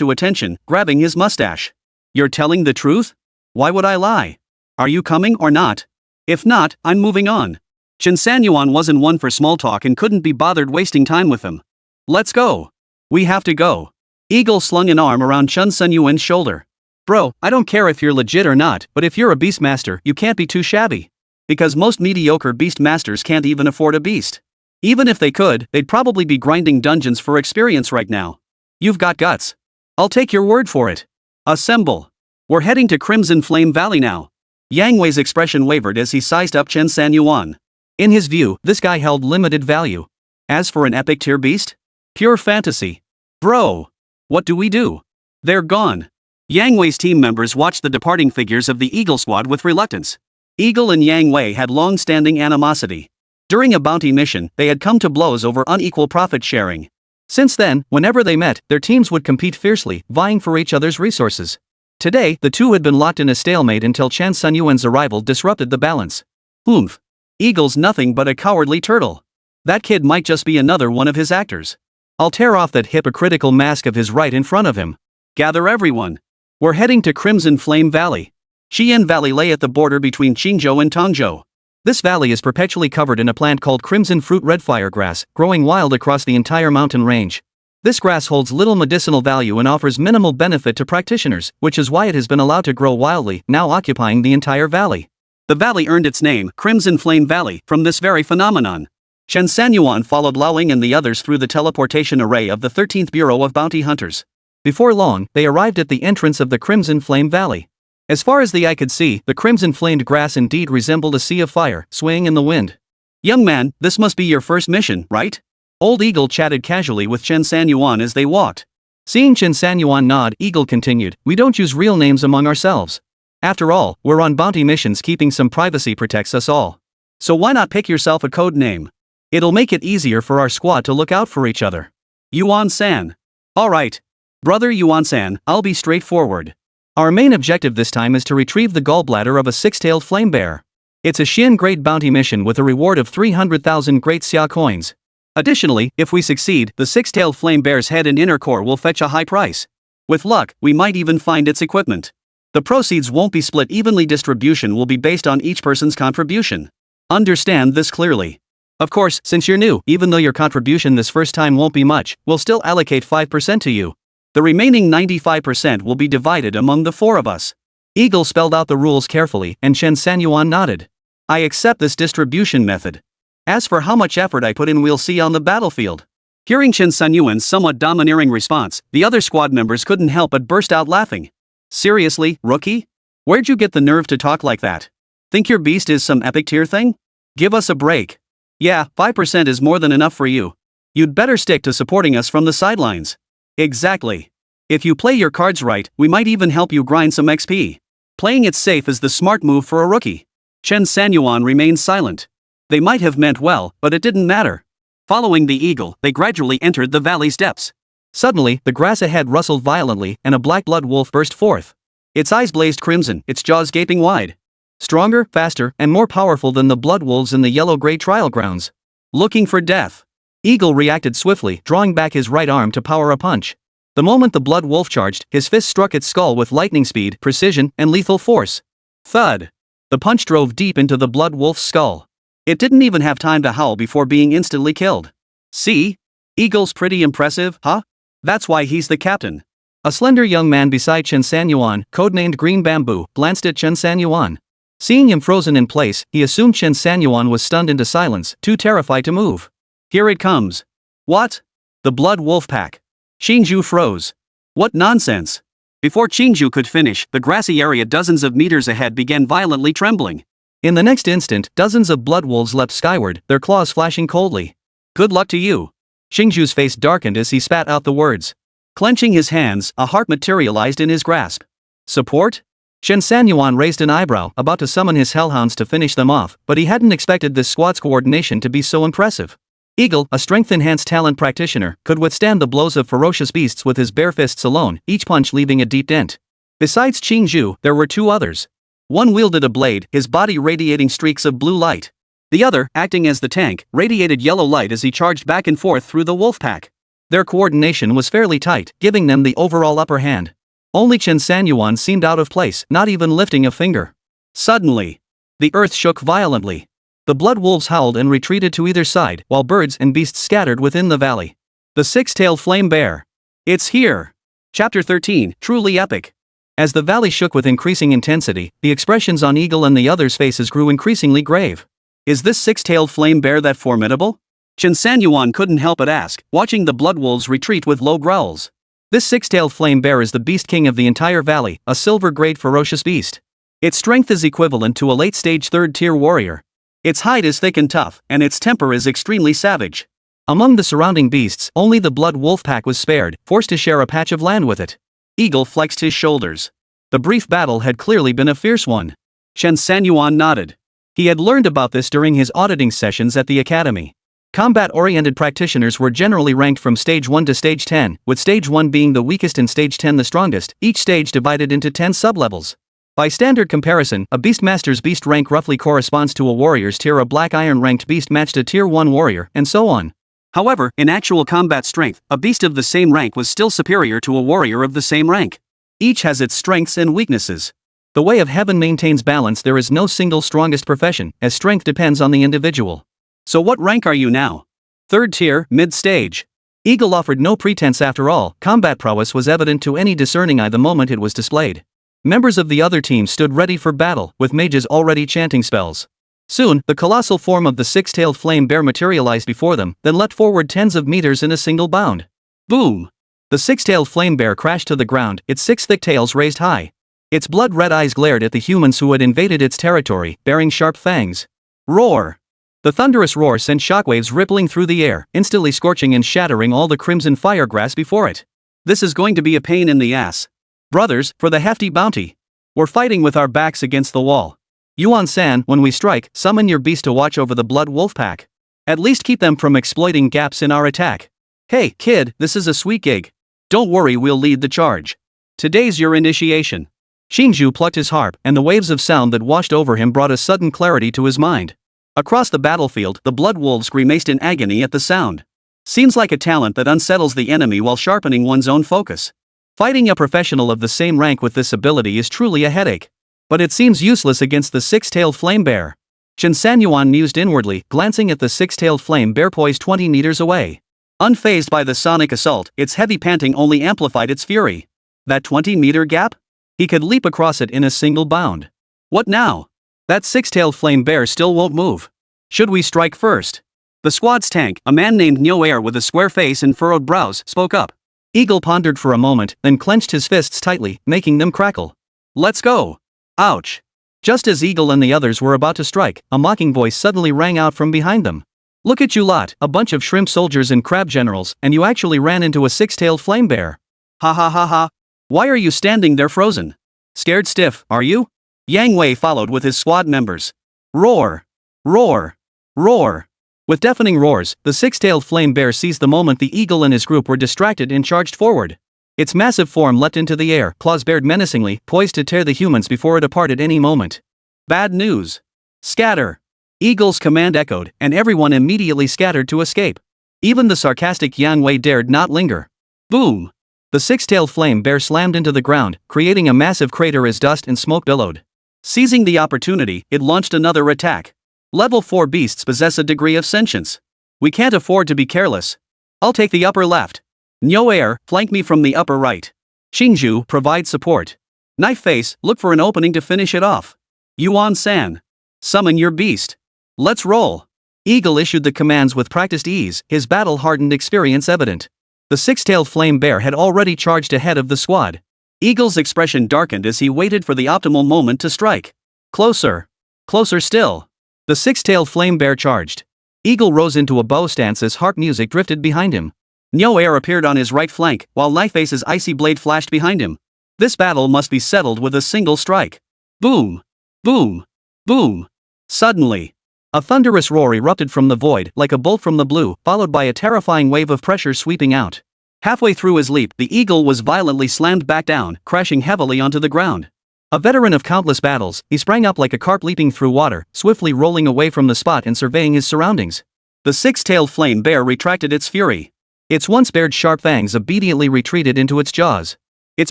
to attention, grabbing his mustache. You're telling the truth? Why would I lie? Are you coming or not? If not, I'm moving on. Chen Sanyuan wasn't one for small talk and couldn't be bothered wasting time with him. Let's go. We have to go. Eagle slung an arm around Chen Sanyuan's shoulder. Bro, I don't care if you're legit or not, but if you're a beastmaster, you can't be too shabby. Because most mediocre beastmasters can't even afford a beast. Even if they could, they'd probably be grinding dungeons for experience right now. You've got guts. I'll take your word for it. Assemble. We're heading to Crimson Flame Valley now. Yang Wei's expression wavered as he sized up Chen Sanyuan. In his view, this guy held limited value. As for an epic tier beast? Pure fantasy. Bro. What do we do? They're gone. Yang Wei's team members watched the departing figures of the Eagle squad with reluctance. Eagle and Yang Wei had long-standing animosity. During a bounty mission, they had come to blows over unequal profit sharing. Since then, whenever they met, their teams would compete fiercely, vying for each other's resources. Today, the two had been locked in a stalemate until Chen Sanyuan's arrival disrupted the balance. Oomph. Eagle's nothing but a cowardly turtle. That kid might just be another one of his actors. I'll tear off that hypocritical mask of his right in front of him. Gather everyone. We're heading to Crimson Flame Valley. Xian Valley lay at the border between Qingzhou and Tongzhou. This valley is perpetually covered in a plant called crimson fruit red fire grass, growing wild across the entire mountain range. This grass holds little medicinal value and offers minimal benefit to practitioners, which is why it has been allowed to grow wildly, now occupying the entire valley. The valley earned its name, Crimson Flame Valley, from this very phenomenon. Chen Sanyuan followed Lao Ling and the others through the teleportation array of the 13th Bureau of Bounty Hunters. Before long, they arrived at the entrance of the Crimson Flame Valley. As far as the eye could see, the crimson-flamed grass indeed resembled a sea of fire, swaying in the wind. Young man, this must be your first mission, right? Old Eagle chatted casually with Chen Sanyuan as they walked. Seeing Chen Sanyuan nod, Eagle continued, we don't use real names among ourselves. After all, we're on bounty missions, keeping some privacy protects us all. So why not pick yourself a code name? It'll make it easier for our squad to look out for each other. Yuan-san. Alright. Brother Yuan-san, I'll be straightforward. Our main objective this time is to retrieve the gallbladder of a six-tailed flame bear. It's a Xin-grade bounty mission with a reward of 300,000 Great Xia coins. Additionally, if we succeed, the six-tailed flame bear's head and inner core will fetch a high price. With luck, we might even find its equipment. The proceeds won't be split evenly, distribution will be based on each person's contribution. Understand this clearly. Of course, since you're new, even though your contribution this first time won't be much, we'll still allocate 5% to you. The remaining 95% will be divided among the four of us. Eagle spelled out the rules carefully, and Chen Sanyuan nodded. I accept this distribution method. As for how much effort I put in, we'll see on the battlefield. Hearing Chen Sanyuan's somewhat domineering response, the other squad members couldn't help but burst out laughing. Seriously, rookie? Where'd you get the nerve to talk like that? Think your beast is some epic tier thing? Give us a break. Yeah, 5% is more than enough for you. You'd better stick to supporting us from the sidelines. Exactly. If you play your cards right, we might even help you grind some XP. Playing it safe is the smart move for a rookie. Chen Sanyuan remained silent. They might have meant well, but it didn't matter. Following the eagle, they gradually entered the valley's depths. Suddenly, the grass ahead rustled violently, and a black blood wolf burst forth. Its eyes blazed crimson, its jaws gaping wide. Stronger, faster, and more powerful than the blood wolves in the yellow-gray trial grounds. Looking for death. Eagle reacted swiftly, drawing back his right arm to power a punch. The moment the blood wolf charged, his fist struck its skull with lightning speed, precision, and lethal force. Thud. The punch drove deep into the blood wolf's skull. It didn't even have time to howl before being instantly killed. See? Eagle's pretty impressive, huh? That's why he's the captain. A slender young man beside Chen Sanyuan, codenamed Green Bamboo, glanced at Chen Sanyuan. Seeing him frozen in place, he assumed Chen Sanyuan was stunned into silence, too terrified to move. Here it comes. What? The blood wolf pack. Qingzhou froze. What nonsense. Before Qingzhou could finish, the grassy area dozens of meters ahead began violently trembling. In the next instant, dozens of blood wolves leapt skyward, their claws flashing coldly. Good luck to you. Qingzhou's face darkened as he spat out the words. Clenching his hands, a heart materialized in his grasp. Support? Chen Sanyuan raised an eyebrow, about to summon his hellhounds to finish them off, but he hadn't expected this squad's coordination to be so impressive. Eagle, a strength-enhanced talent practitioner, could withstand the blows of ferocious beasts with his bare fists alone, each punch leaving a deep dent. Besides Qingzhou, there were two others. One wielded a blade, his body radiating streaks of blue light. The other, acting as the tank, radiated yellow light as he charged back and forth through the wolf pack. Their coordination was fairly tight, giving them the overall upper hand. Only Chen Sanyuan seemed out of place, not even lifting a finger. Suddenly, the earth shook violently. The blood wolves howled and retreated to either side, while birds and beasts scattered within the valley. The six-tailed flame bear. It's here. Chapter 13, Truly Epic. As the valley shook with increasing intensity, the expressions on Eagle and the others' faces grew increasingly grave. Is this six-tailed flame bear that formidable? Chen Sanyuan couldn't help but ask, watching the blood wolves retreat with low growls. This six-tailed flame bear is the beast king of the entire valley, a silver-grade ferocious beast. Its strength is equivalent to a late-stage third-tier warrior. Its hide is thick and tough, and its temper is extremely savage. Among the surrounding beasts, only the blood wolf pack was spared, forced to share a patch of land with it. Eagle flexed his shoulders. The brief battle had clearly been a fierce one. Chen Sanyuan nodded. He had learned about this during his auditing sessions at the academy. Combat-oriented practitioners were generally ranked from Stage 1 to Stage 10, with Stage 1 being the weakest and Stage 10 the strongest, each stage divided into 10 sublevels. By standard comparison, a beastmaster's beast rank roughly corresponds to a warrior's tier. A black iron ranked beast matched a tier 1 warrior, and so on. However, in actual combat strength, a beast of the same rank was still superior to a warrior of the same rank. Each has its strengths and weaknesses. The way of heaven maintains balance. There is no single strongest profession, as strength depends on the individual. So what rank are you now? Third tier, mid-stage. Eagle offered no pretense after all. Combat prowess was evident to any discerning eye the moment it was displayed. Members of the other team stood ready for battle, with mages already chanting spells. Soon, the colossal form of the six-tailed flame bear materialized before them, then leapt forward tens of meters in a single bound. Boom! The six-tailed flame bear crashed to the ground, its six thick tails raised high. Its blood-red eyes glared at the humans who had invaded its territory, bearing sharp fangs. Roar! The thunderous roar sent shockwaves rippling through the air, instantly scorching and shattering all the crimson firegrass before it. This is going to be a pain in the ass. Brothers, for the hefty bounty. We're fighting with our backs against the wall. Yuan-san, when we strike, summon your beast to watch over the blood wolf pack. At least keep them from exploiting gaps in our attack. Hey, kid, this is a sweet gig. Don't worry, we'll lead the charge. Today's your initiation. Qingzhou plucked his harp, and the waves of sound that washed over him brought a sudden clarity to his mind. Across the battlefield, the blood wolves grimaced in agony at the sound. Seems like a talent that unsettles the enemy while sharpening one's own focus. Fighting a professional of the same rank with this ability is truly a headache. But it seems useless against the six-tailed flame bear. Chen Sanyuan mused inwardly, glancing at the six-tailed flame bear poised 20 meters away. Unfazed by the sonic assault, its heavy panting only amplified its fury. That 20-meter gap? He could leap across it in a single bound. What now? That six-tailed flame bear still won't move. Should we strike first? The squad's tank, a man named Erha with a square face and furrowed brows, spoke up. Eagle pondered for a moment, then clenched his fists tightly, making them crackle. Let's go. Ouch. Just as Eagle and the others were about to strike, a mocking voice suddenly rang out from behind them. Look at you lot, a bunch of shrimp soldiers and crab generals, and you actually ran into a six-tailed flame bear. Ha ha ha ha. Why are you standing there frozen? Scared stiff, are you? Yang Wei followed with his squad members. Roar! Roar! Roar! With deafening roars, the six-tailed flame bear seized the moment the eagle and his group were distracted and charged forward. Its massive form leapt into the air, claws bared menacingly, poised to tear the humans before it departed any moment. Bad news. Scatter! Eagle's command echoed, and everyone immediately scattered to escape. Even the sarcastic Yang Wei dared not linger. Boom! The six-tailed flame bear slammed into the ground, creating a massive crater as dust and smoke billowed. Seizing the opportunity, it launched another attack. Level 4 beasts possess a degree of sentience. We can't afford to be careless. I'll take the upper left. Erha, flank me from the upper right. Qingzhou, provide support. Knife Face, look for an opening to finish it off. Yuan-san, summon your beast. Let's roll. Eagle issued the commands with practiced ease, his battle-hardened experience evident. The six-tailed flame bear had already charged ahead of the squad. Eagle's expression darkened as he waited for the optimal moment to strike. Closer. Closer still. The six-tailed flame bear charged. Eagle rose into a bow stance as harp music drifted behind him. Erha appeared on his right flank, while Knifeface's icy blade flashed behind him. This battle must be settled with a single strike. Boom! Boom! Boom! Suddenly, a thunderous roar erupted from the void like a bolt from the blue, followed by a terrifying wave of pressure sweeping out. Halfway through his leap, the eagle was violently slammed back down, crashing heavily onto the ground. A veteran of countless battles, he sprang up like a carp leaping through water, swiftly rolling away from the spot and surveying his surroundings. The six-tailed flame bear retracted its fury. Its once bared sharp fangs obediently retreated into its jaws. Its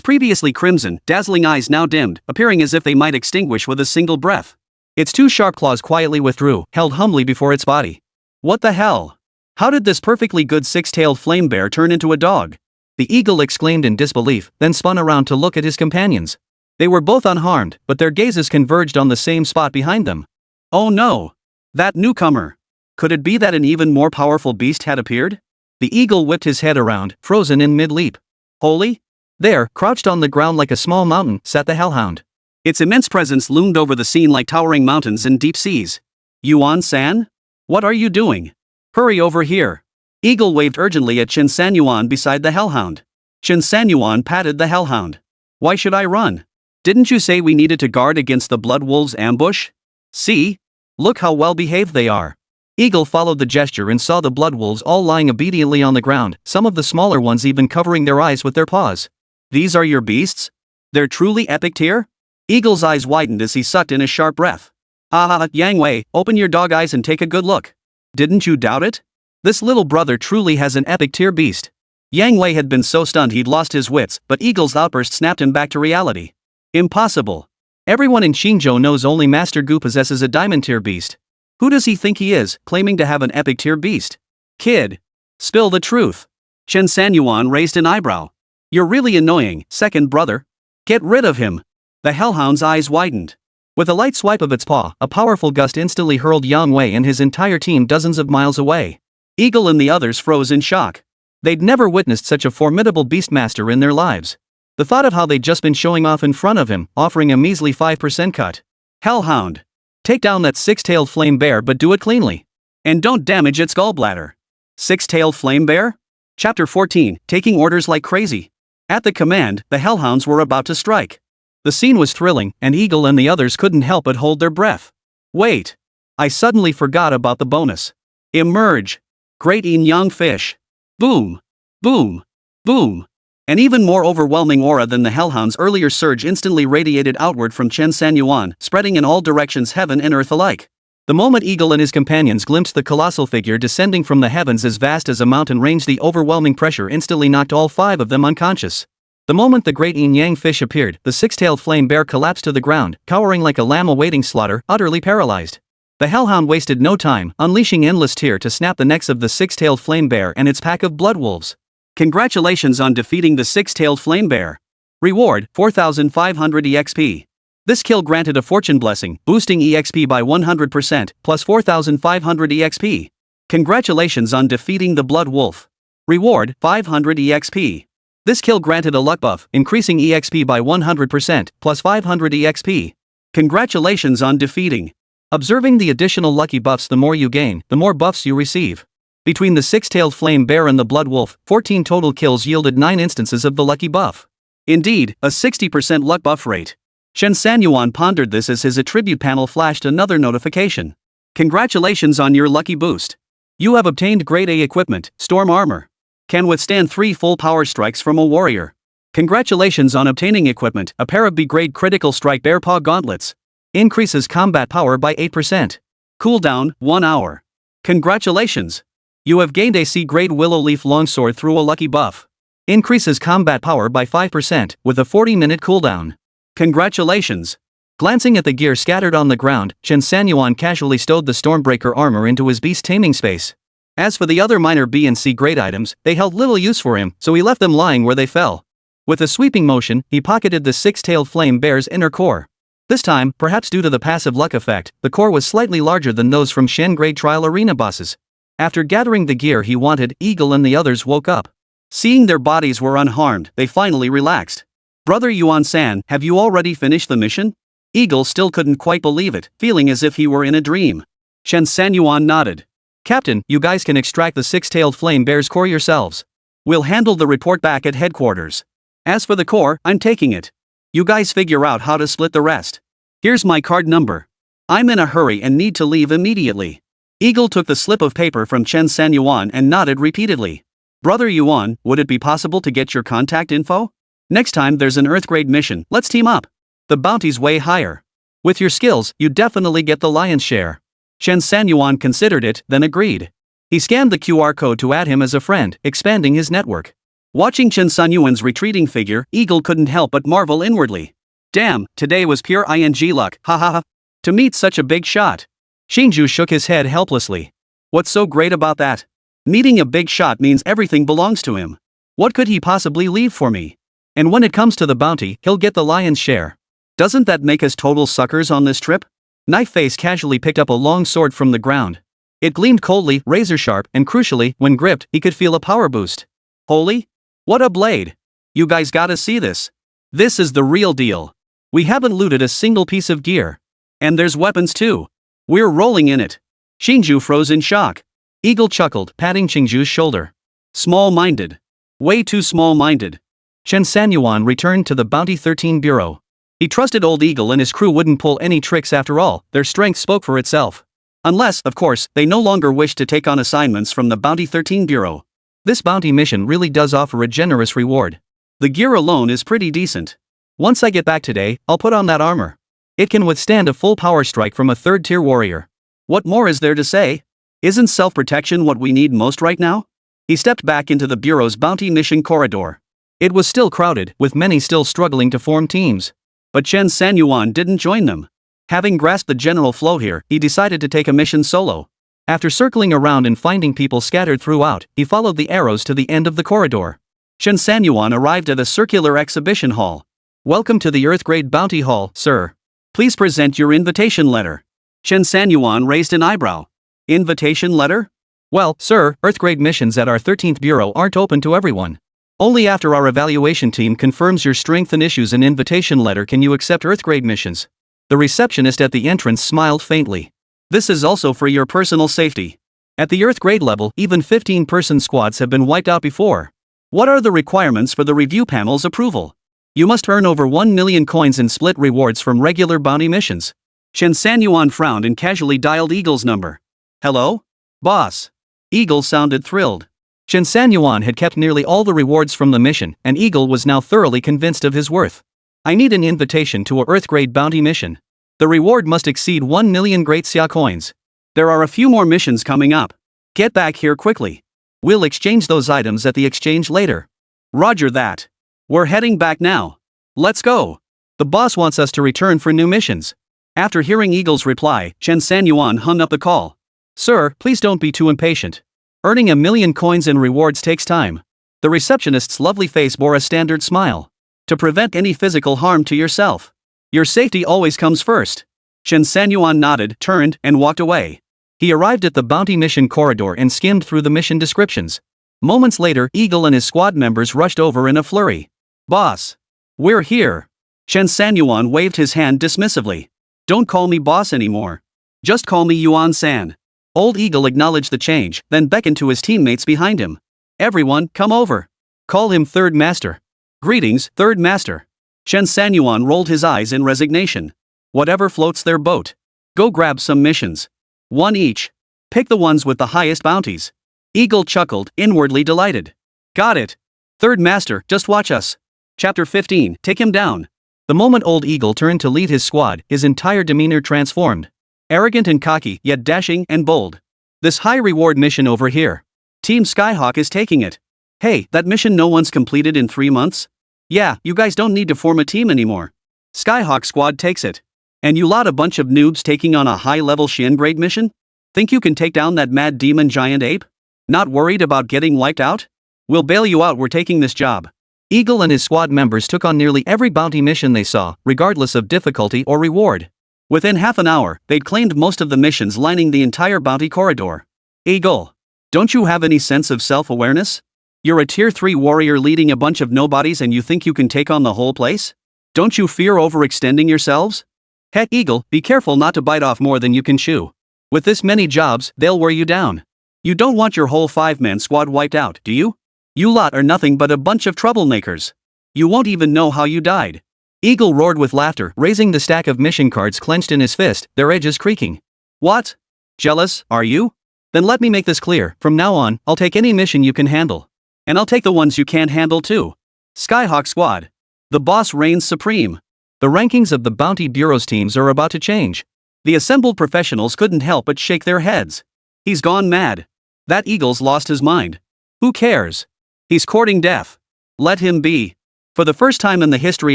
previously crimson, dazzling eyes now dimmed, appearing as if they might extinguish with a single breath. Its two sharp claws quietly withdrew, held humbly before its body. What the hell? How did this perfectly good six-tailed flame bear turn into a dog? The eagle exclaimed in disbelief, then spun around to look at his companions. They were both unharmed, but their gazes converged on the same spot behind them. Oh no! That newcomer! Could it be that an even more powerful beast had appeared? The eagle whipped his head around, frozen in mid-leap. Holy? There, crouched on the ground like a small mountain, sat the Hell Hound. Its immense presence loomed over the scene like towering mountains and deep seas. Yuan-san? What are you doing? Hurry over here. Eagle waved urgently at Chen Sanyuan beside the Hell Hound. Chen Sanyuan patted the Hell Hound. Why should I run? Didn't you say we needed to guard against the Blood Wolves' ambush? See? Look how well behaved they are. Eagle followed the gesture and saw the Blood Wolves all lying obediently on the ground, some of the smaller ones even covering their eyes with their paws. These are your beasts? They're truly epic tier? Eagle's eyes widened as he sucked in a sharp breath. Ah, Yang Wei, open your dog eyes and take a good look. Didn't you doubt it? This little brother truly has an epic tier beast. Yang Wei had been so stunned he'd lost his wits, but Eagle's outburst snapped him back to reality. Impossible. Everyone in Qingzhou knows only Master Gu possesses a diamond tier beast. Who does he think he is, claiming to have an epic tier beast? Kid. Spill the truth. Chen Sanyuan raised an eyebrow. You're really annoying, second brother. Get rid of him. The Hellhound's eyes widened. With a light swipe of its paw, a powerful gust instantly hurled Yang Wei and his entire team dozens of miles away. Eagle and the others froze in shock. They'd never witnessed such a formidable beastmaster in their lives. The thought of how they'd just been showing off in front of him, offering a measly 5% cut. Hell Hound. Take down that six-tailed flame bear, but do it cleanly. And don't damage its gallbladder. Six-tailed flame bear? Chapter 14, taking orders like crazy. At the command, the Hellhounds were about to strike. The scene was thrilling, and Eagle and the others couldn't help but hold their breath. Wait. I suddenly forgot about the bonus. Emerge. Great yin-yang fish. Boom. Boom. Boom. An even more overwhelming aura than the Hellhound's earlier surge instantly radiated outward from Chen Sanyuan, spreading in all directions, heaven and earth alike. The moment Eagle and his companions glimpsed the colossal figure descending from the heavens as vast as a mountain range, the overwhelming pressure instantly knocked all five of them unconscious. The moment the great yin-yang fish appeared, the six-tailed flame bear collapsed to the ground, cowering like a lamb awaiting slaughter, utterly paralyzed. The Hellhound wasted no time, unleashing endless tear to snap the necks of the six-tailed flame bear and its pack of blood wolves. Congratulations on defeating the six-tailed flame bear. Reward, 4,500 EXP. This kill granted a fortune blessing, boosting EXP by 100%, plus 4,500 EXP. Congratulations on defeating the blood wolf. Reward, 500 EXP. This kill granted a luck buff, increasing EXP by 100%, plus 500 EXP. Congratulations on defeating. Observing the additional lucky buffs, the more you gain, the more buffs you receive. Between the six-tailed flame bear and the blood wolf, 14 total kills yielded 9 instances of the lucky buff. Indeed, a 60% luck buff rate. Chen Sanyuan pondered this as his attribute panel flashed another notification. Congratulations on your lucky boost. You have obtained Grade A equipment, Storm Armor. Can withstand 3 full power strikes from a warrior. Congratulations on obtaining equipment, a pair of B-grade critical strike bear paw gauntlets. Increases combat power by 8%. Cooldown, 1 hour. Congratulations. You have gained a C-grade willow leaf longsword through a lucky buff. Increases combat power by 5%, with a 40-minute cooldown. Congratulations. Glancing at the gear scattered on the ground, Chen Sanyuan casually stowed the Stormbreaker armor into his beast taming space. As for the other minor B and C grade items, they held little use for him, so he left them lying where they fell. With a sweeping motion, he pocketed the six-tailed flame bear's inner core. This time, perhaps due to the passive luck effect, the core was slightly larger than those from Shen grade trial arena bosses. After gathering the gear he wanted, Eagle and the others woke up. Seeing their bodies were unharmed, they finally relaxed. Brother Yuan-san, have you already finished the mission? Eagle still couldn't quite believe it, feeling as if he were in a dream. Chen Sanyuan nodded. Captain, you guys can extract the six-tailed flame bear's core yourselves. We'll handle the report back at headquarters. As for the core, I'm taking it. You guys figure out how to split the rest. Here's my card number. I'm in a hurry and need to leave immediately. Eagle took the slip of paper from Chen Sanyuan and nodded repeatedly. Brother Yuan, would it be possible to get your contact info? Next time there's an Earth-grade mission, let's team up. The bounty's way higher. With your skills, you definitely get the lion's share. Chen Sanyuan considered it, then agreed. He scanned the QR code to add him as a friend, expanding his network. Watching Chen Sanyuan's retreating figure, Eagle couldn't help but marvel inwardly. Damn, today was pure ing luck, hahaha. To meet such a big shot. Qingzhou shook his head helplessly. What's so great about that? Meeting a big shot means everything belongs to him. What could he possibly leave for me? And when it comes to the bounty, he'll get the lion's share. Doesn't that make us total suckers on this trip? Knifeface casually picked up a long sword from the ground. It gleamed coldly, razor sharp, and crucially, when gripped, he could feel a power boost. Holy? What a blade! You guys gotta see this. This is the real deal. We haven't looted a single piece of gear. And there's weapons too. We're rolling in it. Qingzhou froze in shock. Eagle chuckled, patting Qingzhou's shoulder. Small-minded. Way too small-minded. Chen Sanyuan returned to the Bounty 13 Bureau. He trusted old Eagle and his crew wouldn't pull any tricks after all, their strength spoke for itself. Unless, of course, they no longer wished to take on assignments from the Bounty 13 Bureau. This bounty mission really does offer a generous reward. The gear alone is pretty decent. Once I get back today, I'll put on that armor. It can withstand a full power strike from a third-tier warrior. What more is there to say? Isn't self-protection what we need most right now? He stepped back into the Bureau's bounty mission corridor. It was still crowded, with many still struggling to form teams. But Chen Sanyuan didn't join them. Having grasped the general flow here, he decided to take a mission solo. After circling around and finding people scattered throughout, he followed the arrows to the end of the corridor. Chen Sanyuan arrived at a circular exhibition hall. Welcome to the Earth-grade bounty hall, sir. Please present your invitation letter. Chen Sanyuan raised an eyebrow. Invitation letter? Well, sir, Earth-grade missions at our 13th Bureau aren't open to everyone. Only after our evaluation team confirms your strength and issues an invitation letter can you accept Earth-grade missions. The receptionist at the entrance smiled faintly. This is also for your personal safety. At the Earth-grade level, even 15-person squads have been wiped out before. What are the requirements for the review panel's approval? You must earn over 1 million coins in split rewards from regular bounty missions. Chen Sanyuan frowned and casually dialed Eagle's number. Hello? Boss. Eagle sounded thrilled. Chen Sanyuan had kept nearly all the rewards from the mission, and Eagle was now thoroughly convinced of his worth. I need an invitation to a Earth-grade bounty mission. The reward must exceed 1 million Great Xia coins. There are a few more missions coming up. Get back here quickly. We'll exchange those items at the exchange later. Roger that. We're heading back now. Let's go. The boss wants us to return for new missions. After hearing Eagle's reply, Chen Sanyuan hung up the call. Sir, please don't be too impatient. Earning 1 million coins in rewards takes time. The receptionist's lovely face bore a standard smile. To prevent any physical harm to yourself. Your safety always comes first. Chen Sanyuan nodded, turned, and walked away. He arrived at the bounty mission corridor and skimmed through the mission descriptions. Moments later, Eagle and his squad members rushed over in a flurry. Boss. We're here. Chen Sanyuan waved his hand dismissively. Don't call me boss anymore. Just call me Yuan-san. Old Eagle acknowledged the change, then beckoned to his teammates behind him. Everyone, come over. Call him Third Master. Greetings, Third Master. Chen Sanyuan rolled his eyes in resignation. Whatever floats their boat. Go grab some missions. One each. Pick the ones with the highest bounties. Eagle chuckled, inwardly delighted. Got it. Third Master, just watch us. Chapter 15, take him down. The moment Old Eagle turned to lead his squad, his entire demeanor transformed. Arrogant and cocky, yet dashing and bold. This high-reward mission over here. Team Skyhawk is taking it. Hey, that mission no one's completed in 3 months? Yeah, you guys don't need to form a team anymore. Skyhawk squad takes it. And you lot a bunch of noobs taking on a high-level Shin-grade mission? Think you can take down that mad demon giant ape? Not worried about getting wiped out? We'll bail you out, we're taking this job. Eagle and his squad members took on nearly every bounty mission they saw, regardless of difficulty or reward. Within half an hour, they'd claimed most of the missions lining the entire bounty corridor. Eagle. Don't you have any sense of self-awareness? You're a tier 3 warrior leading a bunch of nobodies and you think you can take on the whole place? Don't you fear overextending yourselves? Heck, Eagle, be careful not to bite off more than you can chew. With this many jobs, they'll wear you down. You don't want your whole 5-man squad wiped out, do you? You lot are nothing but a bunch of troublemakers. You won't even know how you died. Eagle roared with laughter, raising the stack of mission cards clenched in his fist, their edges creaking. What? Jealous, are you? Then let me make this clear, from now on, I'll take any mission you can handle. And I'll take the ones you can't handle too. Skyhawk Squad. The boss reigns supreme. The rankings of the Bounty Bureau's teams are about to change. The assembled professionals couldn't help but shake their heads. He's gone mad. That Eagle's lost his mind. Who cares? He's courting death. Let him be. For the first time in the history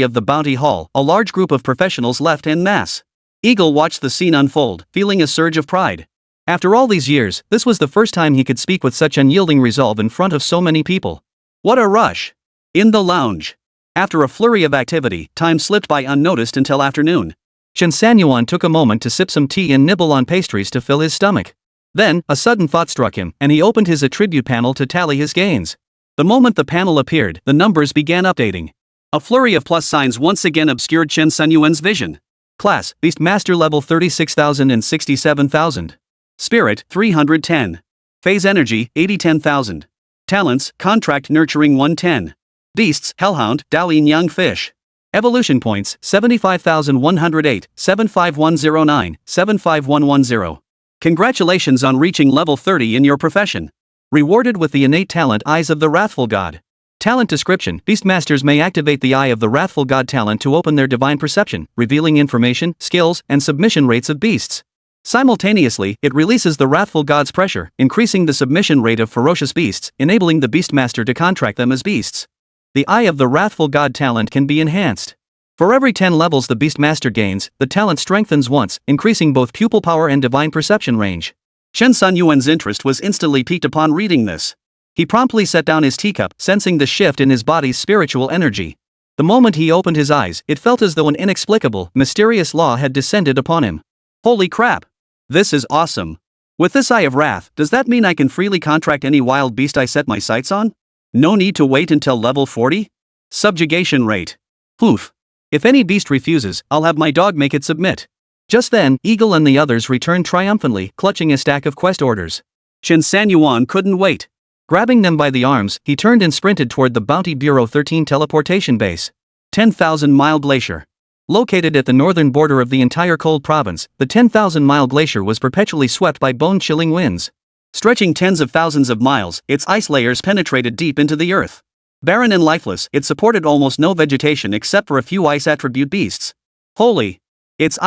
of the Bounty Hall, a large group of professionals left en masse. Eagle watched the scene unfold, feeling a surge of pride. After all these years, this was the first time he could speak with such unyielding resolve in front of so many people. What a rush! In the lounge. After a flurry of activity, time slipped by unnoticed until afternoon. Chen Sanyuan took a moment to sip some tea and nibble on pastries to fill his stomach. Then, a sudden thought struck him, and he opened his attribute panel to tally his gains. The moment the panel appeared, the numbers began updating. A flurry of plus signs once again obscured Chen Sanyuan's vision. Class, Beastmaster level 36,000 and 67,000. Spirit, 310. Phase Energy, 80-10,000. Talents, Contract Nurturing 110. Beasts, Hell Hound, Daoyin Young Fish. Evolution Points, 75,108, 75109, 75110. Congratulations on reaching level 30 in your profession. Rewarded with the innate talent Eyes of the Wrathful God. Talent description: Beastmasters may activate the Eye of the Wrathful God talent to open their divine perception, revealing information, skills, and submission rates of beasts. Simultaneously, it releases the Wrathful God's pressure, increasing the submission rate of ferocious beasts, enabling the Beastmaster to contract them as beasts. The Eye of the Wrathful God talent can be enhanced. For every 10 levels the Beastmaster gains, the talent strengthens once, increasing both pupil power and divine perception range. Chen Sanyuan's interest was instantly piqued upon reading this. He promptly set down his teacup, sensing the shift in his body's spiritual energy. The moment he opened his eyes, it felt as though an inexplicable, mysterious law had descended upon him. Holy crap! This is awesome. With this Eye of Wrath, does that mean I can freely contract any wild beast I set my sights on? No need to wait until level 40? Subjugation rate. Oof. If any beast refuses, I'll have my dog make it submit. Just then, Eagle and the others returned triumphantly, clutching a stack of quest orders. Chen Sanyuan couldn't wait. Grabbing them by the arms, he turned and sprinted toward the Bounty Bureau 13 teleportation base. 10,000-mile glacier. Located at the northern border of the entire cold province, the 10,000-mile glacier was perpetually swept by bone-chilling winds. Stretching tens of thousands of miles, its ice layers penetrated deep into the earth. Barren and lifeless, it supported almost no vegetation except for a few ice attribute beasts. Holy! It's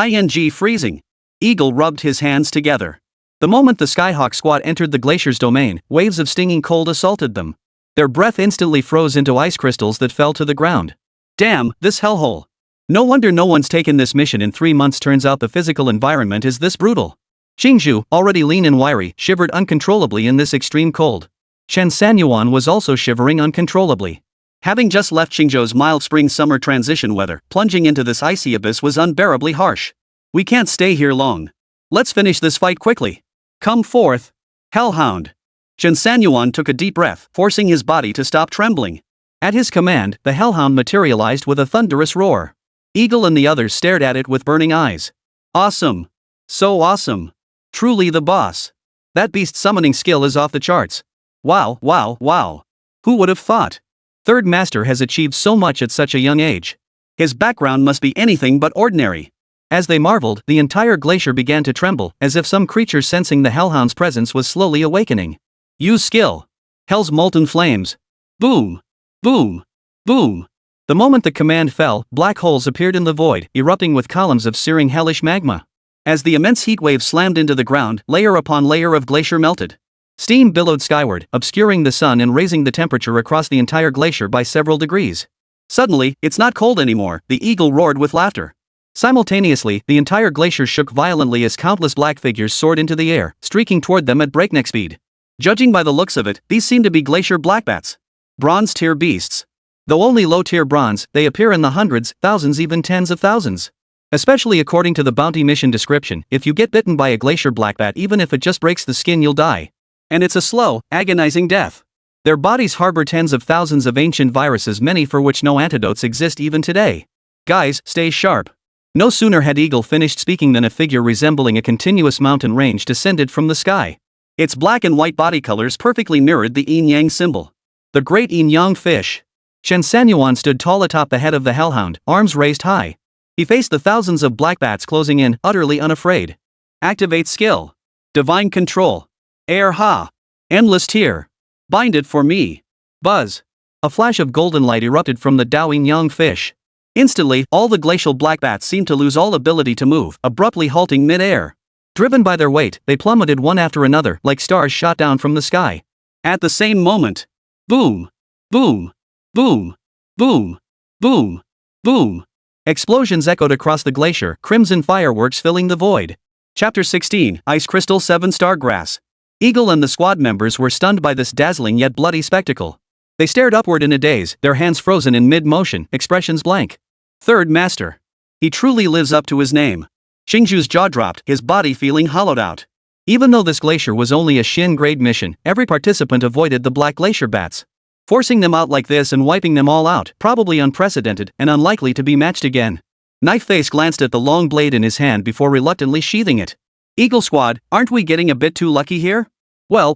freezing. Eagle rubbed his hands together. The moment the Skyhawk squad entered the glacier's domain, waves of stinging cold assaulted them. Their breath instantly froze into ice crystals that fell to the ground. Damn, this hellhole. No wonder no one's taken this mission in 3 months. Turns out the physical environment is this brutal. Qingzhou, already lean and wiry, shivered uncontrollably in this extreme cold. Chen Sanyuan was also shivering uncontrollably. Having just left Qingzhou's mild spring-summer transition weather, plunging into this icy abyss was unbearably harsh. We can't stay here long. Let's finish this fight quickly. Come forth. Hell Hound. Chen Sanyuan took a deep breath, forcing his body to stop trembling. At his command, the Hell Hound materialized with a thunderous roar. Eagle and the others stared at it with burning eyes. Awesome. So awesome. Truly the boss. That beast summoning skill is off the charts. Wow, wow, wow. Who would have thought? Third Master has achieved so much at such a young age. His background must be anything but ordinary. As they marveled, the entire glacier began to tremble, as if some creature sensing the Hellhound's presence was slowly awakening. Use skill. Hell's molten flames. Boom. Boom. Boom. The moment the command fell, black holes appeared in the void, erupting with columns of searing hellish magma. As the immense heat wave slammed into the ground, layer upon layer of glacier melted. Steam billowed skyward, obscuring the sun and raising the temperature across the entire glacier by several degrees. Suddenly, it's not cold anymore, the eagle roared with laughter. Simultaneously, the entire glacier shook violently as countless black figures soared into the air, streaking toward them at breakneck speed. Judging by the looks of it, these seem to be glacier blackbats. Bronze-tier beasts. Though only low-tier bronze, they appear in the hundreds, thousands, even tens of thousands. Especially according to the bounty mission description, if you get bitten by a glacier blackbat, even if it just breaks the skin, you'll die. And it's a slow, agonizing death. Their bodies harbor tens of thousands of ancient viruses, many for which no antidotes exist even today. Guys, stay sharp. No sooner had Eagle finished speaking than a figure resembling a continuous mountain range descended from the sky. Its black and white body colors perfectly mirrored the yin-yang symbol. The great yin-yang fish. Chen Sanyuan stood tall atop the head of the Hellhound, arms raised high. He faced the thousands of black bats closing in, utterly unafraid. Activate skill. Divine control. Erha. Endless tier. Bind it for me. Buzz. A flash of golden light erupted from the Dao yin-yang fish. Instantly, all the glacial black bats seemed to lose all ability to move, abruptly halting mid-air. Driven by their weight, they plummeted one after another, like stars shot down from the sky. At the same moment. Boom. Boom. Boom. Boom. Boom. Boom. Explosions echoed across the glacier, crimson fireworks filling the void. Chapter 16, Ice Crystal 7-Star Grass. Eagle and the squad members were stunned by this dazzling yet bloody spectacle. They stared upward in a daze, their hands frozen in mid-motion, expressions blank. Third Master. He truly lives up to his name. Qingzhou's jaw dropped, his body feeling hollowed out. Even though this glacier was only a Shin-grade mission, every participant avoided the black glacier bats. Forcing them out like this and wiping them all out, probably unprecedented and unlikely to be matched again. Knifeface glanced at the long blade in his hand before reluctantly sheathing it. Eagle Squad, aren't we getting a bit too lucky here? Well,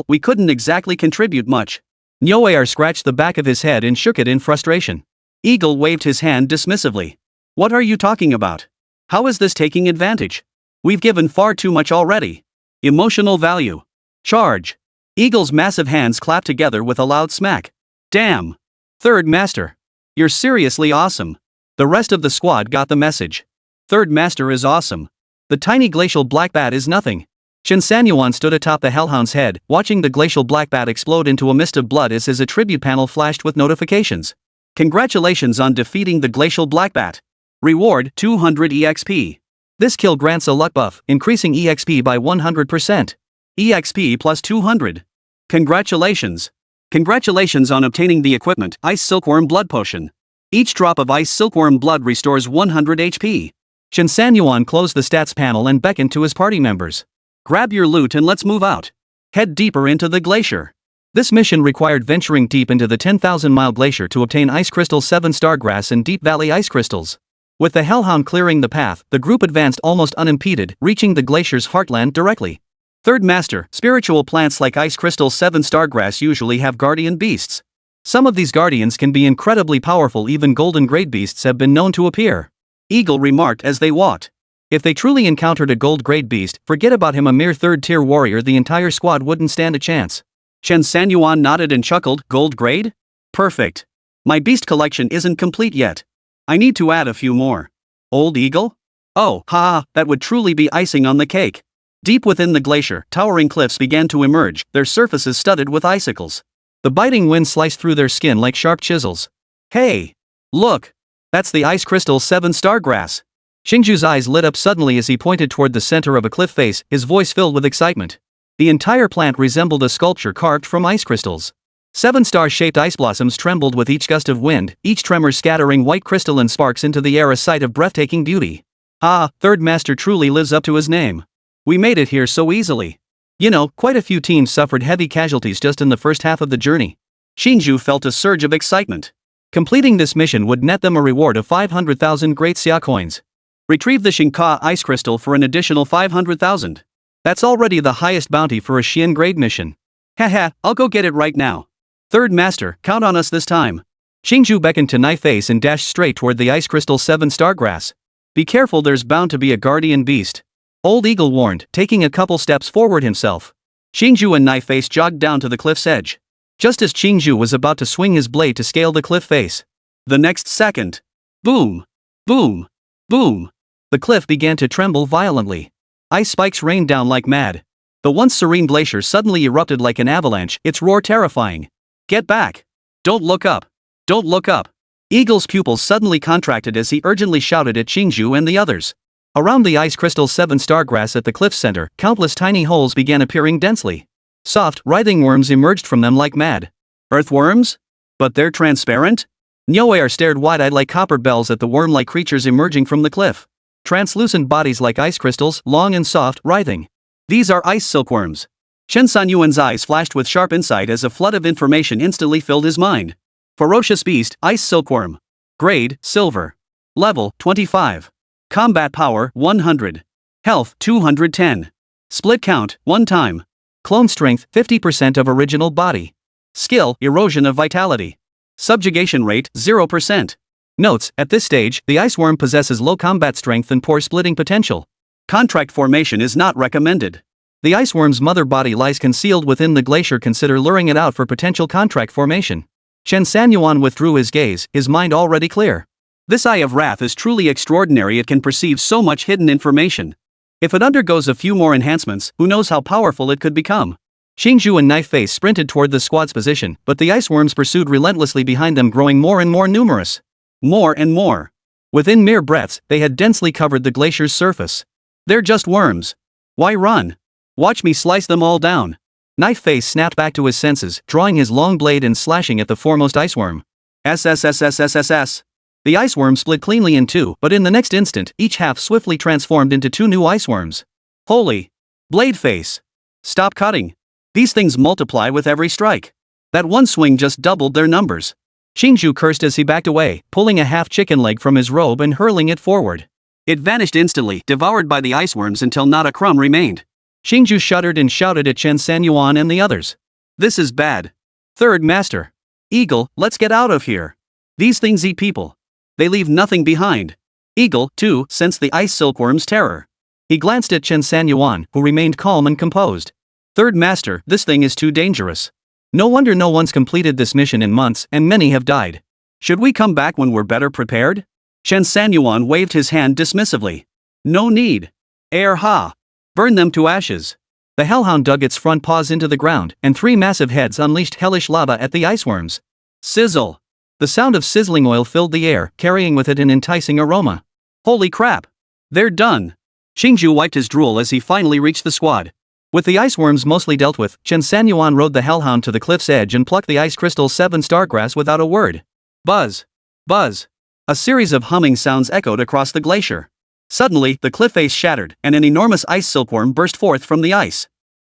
we couldn't exactly contribute much. Nyoer scratched the back of his head and shook it in frustration. Eagle waved his hand dismissively. What are you talking about? How is this taking advantage? We've given far too much already. Emotional value. Charge. Eagle's massive hands clapped together with a loud smack. Damn. Third Master. You're seriously awesome. The rest of the squad got the message. Third Master is awesome. The tiny glacial black bat is nothing. Chen Sanyuan stood atop the Hellhound's head, watching the glacial black bat explode into a mist of blood as his attribute panel flashed with notifications. Congratulations on defeating the glacial black bat. Reward 200 EXP. This kill grants a luck buff, increasing EXP by 100%. EXP plus 200. Congratulations. Congratulations on obtaining the equipment Ice Silkworm Blood Potion. Each drop of Ice Silkworm blood restores 100 HP. Chen Sanyuan closed the stats panel and beckoned to his party members. Grab your loot and let's move out. Head deeper into the glacier. This mission required venturing deep into the 10,000-mile glacier to obtain Ice Crystal 7 Stargrass and Deep Valley Ice Crystals. With the Hell Hound clearing the path, the group advanced almost unimpeded, reaching the glacier's heartland directly. Third Master, spiritual plants like Ice Crystal 7 Stargrass usually have guardian beasts. Some of these guardians can be incredibly powerful, even golden grade beasts have been known to appear. Eagle remarked as they walked. If they truly encountered a gold grade beast, forget about him, a mere third-tier warrior, the entire squad wouldn't stand a chance. Chen Sanyuan nodded and chuckled, gold grade? Perfect. My beast collection isn't complete yet. I need to add a few more. Old Eagle? Oh, ha, that would truly be icing on the cake. Deep within the glacier, towering cliffs began to emerge, their surfaces studded with icicles. The biting wind sliced through their skin like sharp chisels. Hey! Look! That's the Ice Crystal 7 Stargrass. Qingzhou's eyes lit up suddenly as he pointed toward the center of a cliff face, his voice filled with excitement. The entire plant resembled a sculpture carved from ice crystals. 7 star-shaped ice blossoms trembled with each gust of wind, each tremor scattering white crystalline sparks into the air, a sight of breathtaking beauty. Ah, Third Master truly lives up to his name. We made it here so easily. You know, quite a few teams suffered heavy casualties just in the first half of the journey. Qingzhou felt a surge of excitement. Completing this mission would net them a reward of 500,000 Great Xia coins. Retrieve the Xingka Ice Crystal for an additional 500,000. That's already the highest bounty for a Xian grade mission. Haha, I'll go get it right now. Third Master, count on us this time. Qingzhou beckoned to Knife Face and dashed straight toward the Ice Crystal 7 Stargrass. Be careful, there's bound to be a guardian beast. Old Eagle warned, taking a couple steps forward himself. Qingzhou and Knife Face jogged down to the cliff's edge. Just as Qingzhou was about to swing his blade to scale the cliff face, the next second, boom, boom, boom, the cliff began to tremble violently. Ice spikes rained down like mad. The once serene glacier suddenly erupted like an avalanche, its roar terrifying. Get back! Don't look up! Don't look up! Eagle's pupils suddenly contracted as he urgently shouted at Qingzhou and the others. Around the Ice Crystal 7 Stargrass at the cliff's center, countless tiny holes began appearing densely. Soft, writhing worms emerged from them like mad. Earthworms? But they're transparent? Nyoer stared wide-eyed like copper bells at the worm-like creatures emerging from the cliff. Translucent bodies like ice crystals, long and soft, writhing. These are ice silkworms. Chen Sanyuan's eyes flashed with sharp insight as a flood of information instantly filled his mind. Ferocious beast, ice silkworm. Grade, silver. Level, 25. Combat power, 100. Health, 210. Split count, 1 time. Clone strength, 50% of original body. Skill, erosion of vitality. Subjugation rate, 0%. Notes, at this stage, the ice worm possesses low combat strength and poor splitting potential. Contract formation is not recommended. The ice worm's mother body lies concealed within the glacier, consider luring it out for potential contract formation. Chen Sanyuan withdrew his gaze, his mind already clear. This Eye of Wrath is truly extraordinary, it can perceive so much hidden information. If it undergoes a few more enhancements, who knows how powerful it could become. Qingzhou and Knife Face sprinted toward the squad's position, but the ice worms pursued relentlessly behind them, growing more and more numerous. More and more. Within mere breaths, they had densely covered the glacier's surface. They're just worms. Why run? Watch me slice them all down. Knife Face snapped back to his senses, drawing his long blade and slashing at the foremost ice worm. SSSSSSS. The ice worm split cleanly in two, but in the next instant, each half swiftly transformed into 2 new ice worms. Holy! Blade Face! Stop cutting! These things multiply with every strike. That one swing just doubled their numbers. Qingzhou cursed as he backed away, pulling a half chicken leg from his robe and hurling it forward. It vanished instantly, devoured by the ice worms until not a crumb remained. Qingzhou shuddered and shouted at Chen Sanyuan and the others. This is bad. Third Master. Eagle, let's get out of here. These things eat people. They leave nothing behind. Eagle, too, sensed the ice silkworm's terror. He glanced at Chen Sanyuan, who remained calm and composed. Third Master, this thing is too dangerous. No wonder no one's completed this mission in months, and many have died. Should we come back when we're better prepared? Chen Sanyuan waved his hand dismissively. No need. Erha. Burn them to ashes. The Hell Hound dug its front paws into the ground, and 3 massive heads unleashed hellish lava at the ice worms. Sizzle. The sound of sizzling oil filled the air, carrying with it an enticing aroma. Holy crap! They're done. Qingzhou wiped his drool as he finally reached the squad. With the ice worms mostly dealt with, Chen Sanyuan rode the Hell Hound to the cliff's edge and plucked the Ice Crystal 7 Stargrass without a word. Buzz! Buzz! A series of humming sounds echoed across the glacier. Suddenly, the cliff face shattered, and an enormous ice silkworm burst forth from the ice.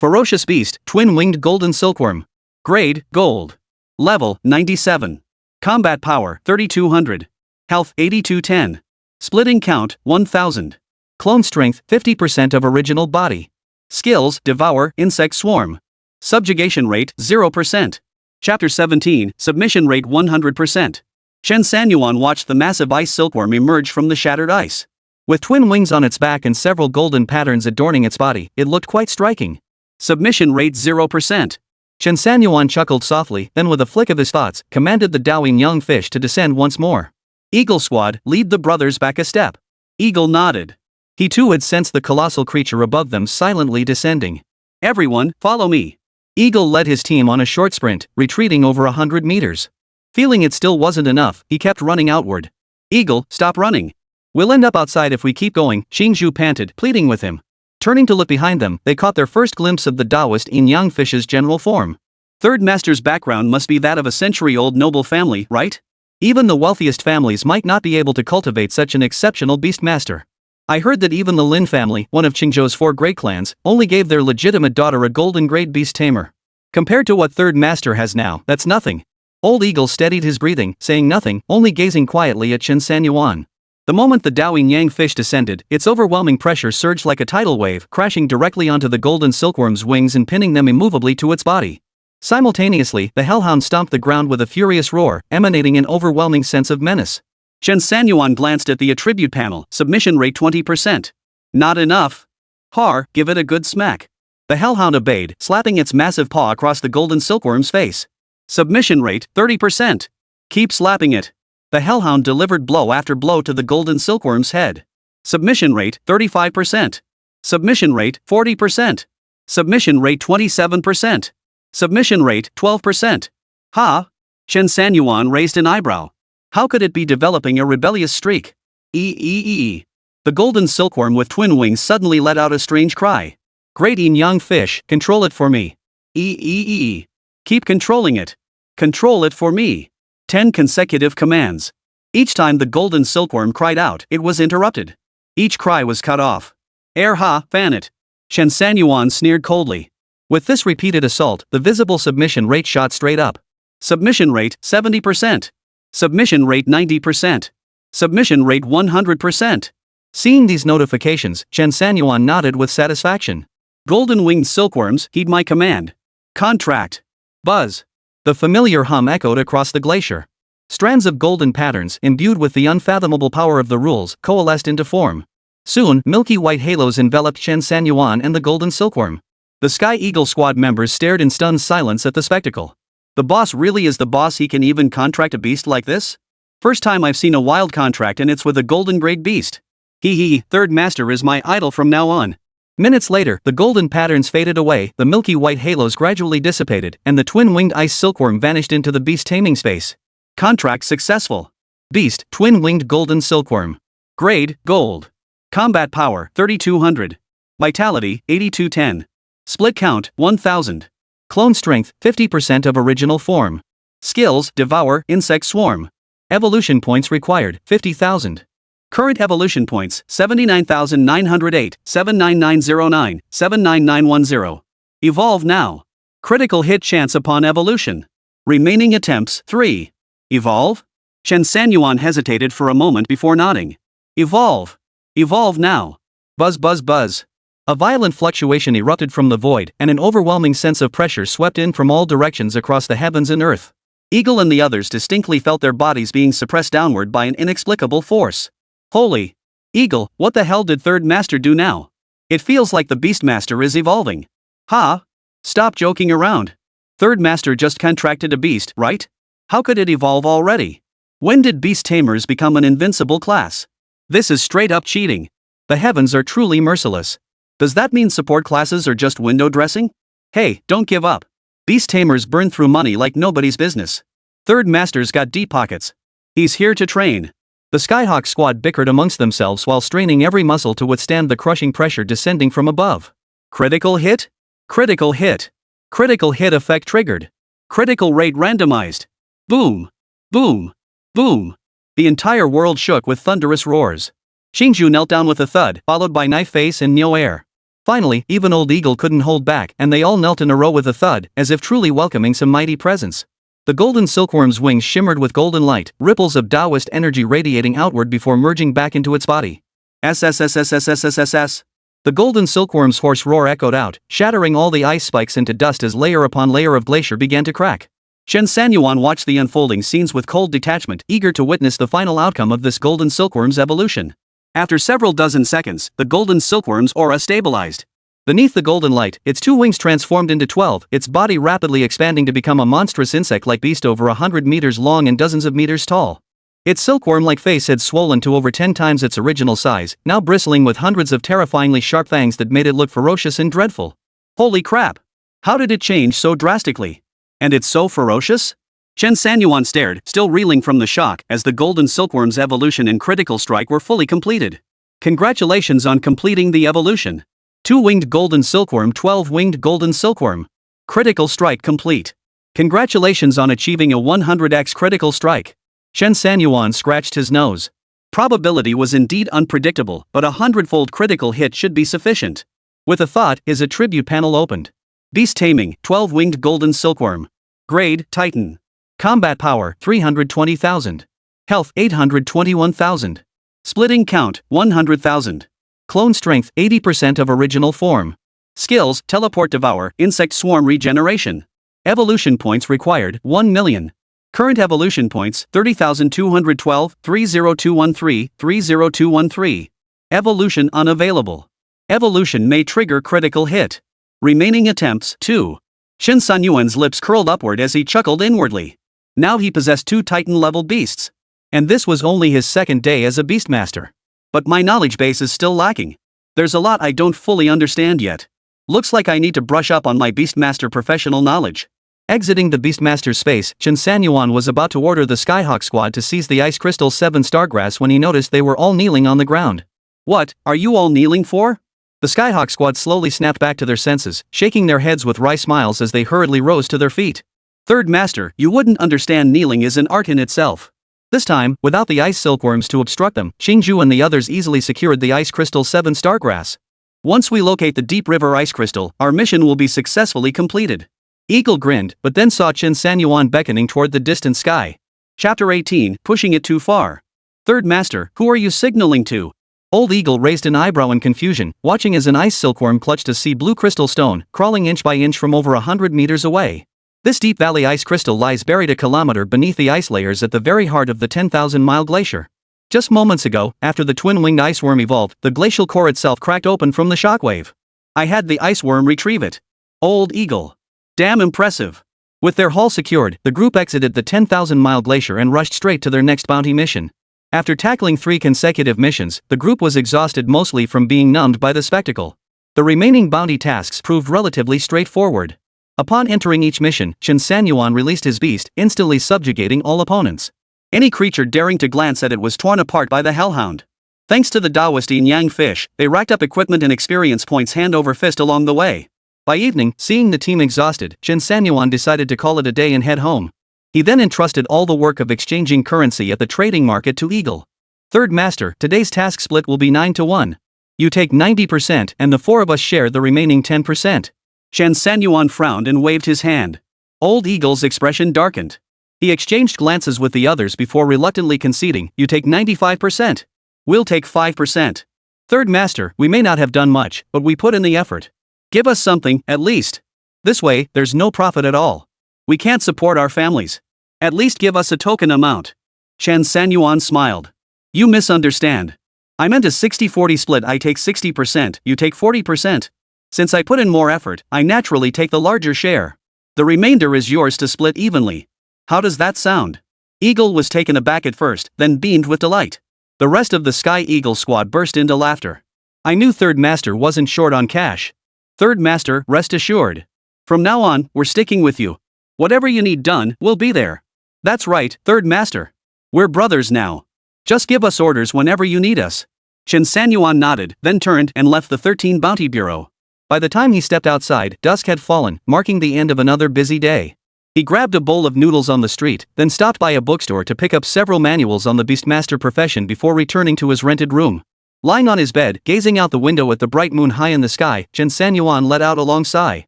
Ferocious beast, twin-winged golden silkworm. Grade, Gold. Level, 97. Combat Power, 3200. Health, 8210. Splitting Count, 1000. Clone Strength, 50% of original body. Skills, Devour, Insect Swarm. Subjugation Rate, 0%. Chapter 17, Submission Rate 100%. Chen Sanyuan watched the massive ice silkworm emerge from the shattered ice. With twin wings on its back and several golden patterns adorning its body, it looked quite striking. Submission Rate 0%. Chen Sanyuan chuckled softly, then with a flick of his thoughts, commanded the dowing young fish to descend once more. Eagle Squad, lead the brothers back a step. Eagle nodded. He too had sensed the colossal creature above them silently descending. Everyone, follow me. Eagle led his team on a short sprint, retreating over 100 meters. Feeling it still wasn't enough, he kept running outward. Eagle, stop running. We'll end up outside if we keep going, Qingzhou panted, pleading with him. Turning to look behind them, they caught their first glimpse of the Taoist Yin Yang fish's general form. Third Master's background must be that of a century-old noble family, right? Even the wealthiest families might not be able to cultivate such an exceptional beastmaster. I heard that even the Lin family, one of Qingzhou's 4 great clans, only gave their legitimate daughter a golden grade Beast Tamer. Compared to what Third Master has now, that's nothing. Old Eagle steadied his breathing, saying nothing, only gazing quietly at Chen Sanyuan. The moment the Dowing Yang fish descended, its overwhelming pressure surged like a tidal wave, crashing directly onto the golden silkworm's wings and pinning them immovably to its body. Simultaneously, the Hell Hound stomped the ground with a furious roar, emanating an overwhelming sense of menace. Chen Sanyuan glanced at the attribute panel, submission rate 20%. Not enough. Har, give it a good smack. The Hell Hound obeyed, slapping its massive paw across the golden silkworm's face. Submission rate, 30%. Keep slapping it. The Hell Hound delivered blow after blow to the golden silkworm's head. Submission rate, 35%. Submission rate, 40%. Submission rate 27%. Submission rate, 12%. Ha! Chen Sanyuan raised an eyebrow. How could it be developing a rebellious streak? The golden silkworm with twin wings suddenly let out a strange cry. Great Yin Yang fish, control it for me. Keep controlling it. Control it for me. 10 consecutive commands. Each time the golden silkworm cried out, it was interrupted. Each cry was cut off. Erha, fan it. Chen Sanyuan sneered coldly. With this repeated assault, the visible submission rate shot straight up. Submission rate, 70%. Submission rate 90%. Submission rate 100%. Seeing these notifications, Chen Sanyuan nodded with satisfaction. Golden-winged silkworms, heed my command. Contract. Buzz. The familiar hum echoed across the glacier. Strands of golden patterns, imbued with the unfathomable power of the rules, coalesced into form. Soon, milky white halos enveloped Chen Sanyuan and the golden silkworm. The Sky Eagle Squad members stared in stunned silence at the spectacle. The boss really is the boss? He can even contract a beast like this? First time I've seen a wild contract and it's with a golden grade beast. Third Master is my idol from now on. Minutes later, the golden patterns faded away, the milky white halos gradually dissipated, and the twin-winged ice silkworm vanished into the beast taming space. Contract successful. Beast, twin-winged golden silkworm. Grade, Gold. Combat Power, 3200. Vitality, 8210. Split Count, 1000. Clone Strength, 50% of original form. Skills, Devour, Insect Swarm. Evolution Points required, 50,000. Current evolution points, 79,908, 79909, 79910. Evolve now. Critical hit chance upon evolution. Remaining attempts, 3. Evolve? Chen Sanyuan hesitated for a moment before nodding. Evolve. Evolve now. Buzz buzz buzz. A violent fluctuation erupted from the void, and an overwhelming sense of pressure swept in from all directions across the heavens and earth. Eagle and the others distinctly felt their bodies being suppressed downward by an inexplicable force. Holy! Eagle, what the hell did Third Master do now? It feels like the Beastmaster is evolving. Ha! Stop joking around. Third Master just contracted a beast, right? How could it evolve already? When did Beast Tamers become an invincible class? This is straight up cheating. The heavens are truly merciless. Does that mean support classes are just window dressing? Hey, don't give up. Beast Tamers burn through money like nobody's business. Third Master's got deep pockets. He's here to train. The Skyhawk squad bickered amongst themselves while straining every muscle to withstand the crushing pressure descending from above. Critical hit? Critical hit. Critical hit effect triggered. Critical rate randomized. Boom. Boom. Boom. The entire world shook with thunderous roars. Qingzhou knelt down with a thud, followed by Knife Face and Neo Air. Finally, even Old Eagle couldn't hold back, and they all knelt in a row with a thud, as if truly welcoming some mighty presence. The golden silkworm's wings shimmered with golden light, ripples of Taoist energy radiating outward before merging back into its body. SSSSSSSSSS. The golden silkworm's hoarse roar echoed out, shattering all the ice spikes into dust as layer upon layer of glacier began to crack. Chen Sanyuan watched the unfolding scenes with cold detachment, eager to witness the final outcome of this golden silkworm's evolution. After several dozen seconds, the golden silkworm's aura stabilized. Beneath the golden light, its 2 wings transformed into 12, its body rapidly expanding to become a monstrous insect-like beast over 100 meters long and dozens of meters tall. Its silkworm-like face had swollen to over 10 times its original size, now bristling with hundreds of terrifyingly sharp fangs that made it look ferocious and dreadful. Holy crap! How did it change so drastically? And it's so ferocious? Chen Sanyuan stared, still reeling from the shock, as the golden silkworm's evolution and critical strike were fully completed. Congratulations on completing the evolution. 2-winged golden silkworm, 12-winged golden silkworm. Critical strike complete. Congratulations on achieving a 100x critical strike. Chen Sanyuan scratched his nose. Probability was indeed unpredictable, but a 100-fold critical hit should be sufficient. With a thought, his attribute panel opened. Beast Taming, 12-winged golden silkworm. Grade, Titan. Combat power, 320,000. Health, 821,000. Splitting count, 100,000. Clone strength, 80% of original form. Skills, teleport devour, insect swarm regeneration. Evolution points required, 1 million. Current evolution points, 30,212, 30213, 30213. Evolution unavailable. Evolution may trigger critical hit. Remaining attempts, 2. Chen Sanyuan's lips curled upward as he chuckled inwardly. Now he possessed 2 Titan-level beasts. And this was only his second day as a beastmaster. But my knowledge base is still lacking. There's a lot I don't fully understand yet. Looks like I need to brush up on my beastmaster professional knowledge. Exiting the beastmaster's space, Chen Sanyuan was about to order the Skyhawk squad to seize the Ice Crystal 7 Stargrass when he noticed they were all kneeling on the ground. What are you all kneeling for? The Skyhawk squad slowly snapped back to their senses, shaking their heads with wry smiles as they hurriedly rose to their feet. Third Master, you wouldn't understand, kneeling is an art in itself. This time, without the ice silkworms to obstruct them, Qingzhou and the others easily secured the Ice Crystal 7 Stargrass. Once we locate the Deep River Ice Crystal, our mission will be successfully completed. Eagle grinned, but then saw Chen Sanyuan beckoning toward the distant sky. Chapter 18, Pushing It Too Far. Third Master, who are you signaling to? Old Eagle raised an eyebrow in confusion, watching as an ice silkworm clutched a sea blue crystal stone, crawling inch by inch from over 100 meters away. This deep valley ice crystal lies buried a kilometer beneath the ice layers at the very heart of the 10,000-mile glacier. Just moments ago, after the twin-winged ice worm evolved, the glacial core itself cracked open from the shockwave. I had the ice worm retrieve it. Old Eagle. Damn impressive. With their haul secured, the group exited the 10,000-mile glacier and rushed straight to their next bounty mission. After tackling 3 consecutive missions, the group was exhausted mostly from being numbed by the spectacle. The remaining bounty tasks proved relatively straightforward. Upon entering each mission, Chen Sanyuan released his beast, instantly subjugating all opponents. Any creature daring to glance at it was torn apart by the Hell Hound. Thanks to the Taoist yin-yang fish, they racked up equipment and experience points hand over fist along the way. By evening, seeing the team exhausted, Chen Sanyuan decided to call it a day and head home. He then entrusted all the work of exchanging currency at the trading market to Eagle. Third Master, today's task split will be 9-1. You take 90% and the 4 of us share the remaining 10%. Chen Sanyuan frowned and waved his hand. Old Eagle's expression darkened. He exchanged glances with the others before reluctantly conceding, you take 95%. We'll take 5%. Third Master, we may not have done much, but we put in the effort. Give us something, at least. This way, there's no profit at all. We can't support our families. At least give us a token amount. Chen Sanyuan smiled. You misunderstand. I meant a 60-40 split. I take 60%, you take 40%. Since I put in more effort, I naturally take the larger share. The remainder is yours to split evenly. How does that sound? Eagle was taken aback at first, then beamed with delight. The rest of the Sky Eagle squad burst into laughter. I knew Third Master wasn't short on cash. Third Master, rest assured. From now on, we're sticking with you. Whatever you need done, we'll be there. That's right, Third Master. We're brothers now. Just give us orders whenever you need us. Chen Sanyuan nodded, then turned and left the 13 Bounty Bureau. By the time he stepped outside, dusk had fallen, marking the end of another busy day. He grabbed a bowl of noodles on the street, then stopped by a bookstore to pick up several manuals on the beastmaster profession before returning to his rented room. Lying on his bed, gazing out the window at the bright moon high in the sky, Chen Sanyuan let out a long sigh.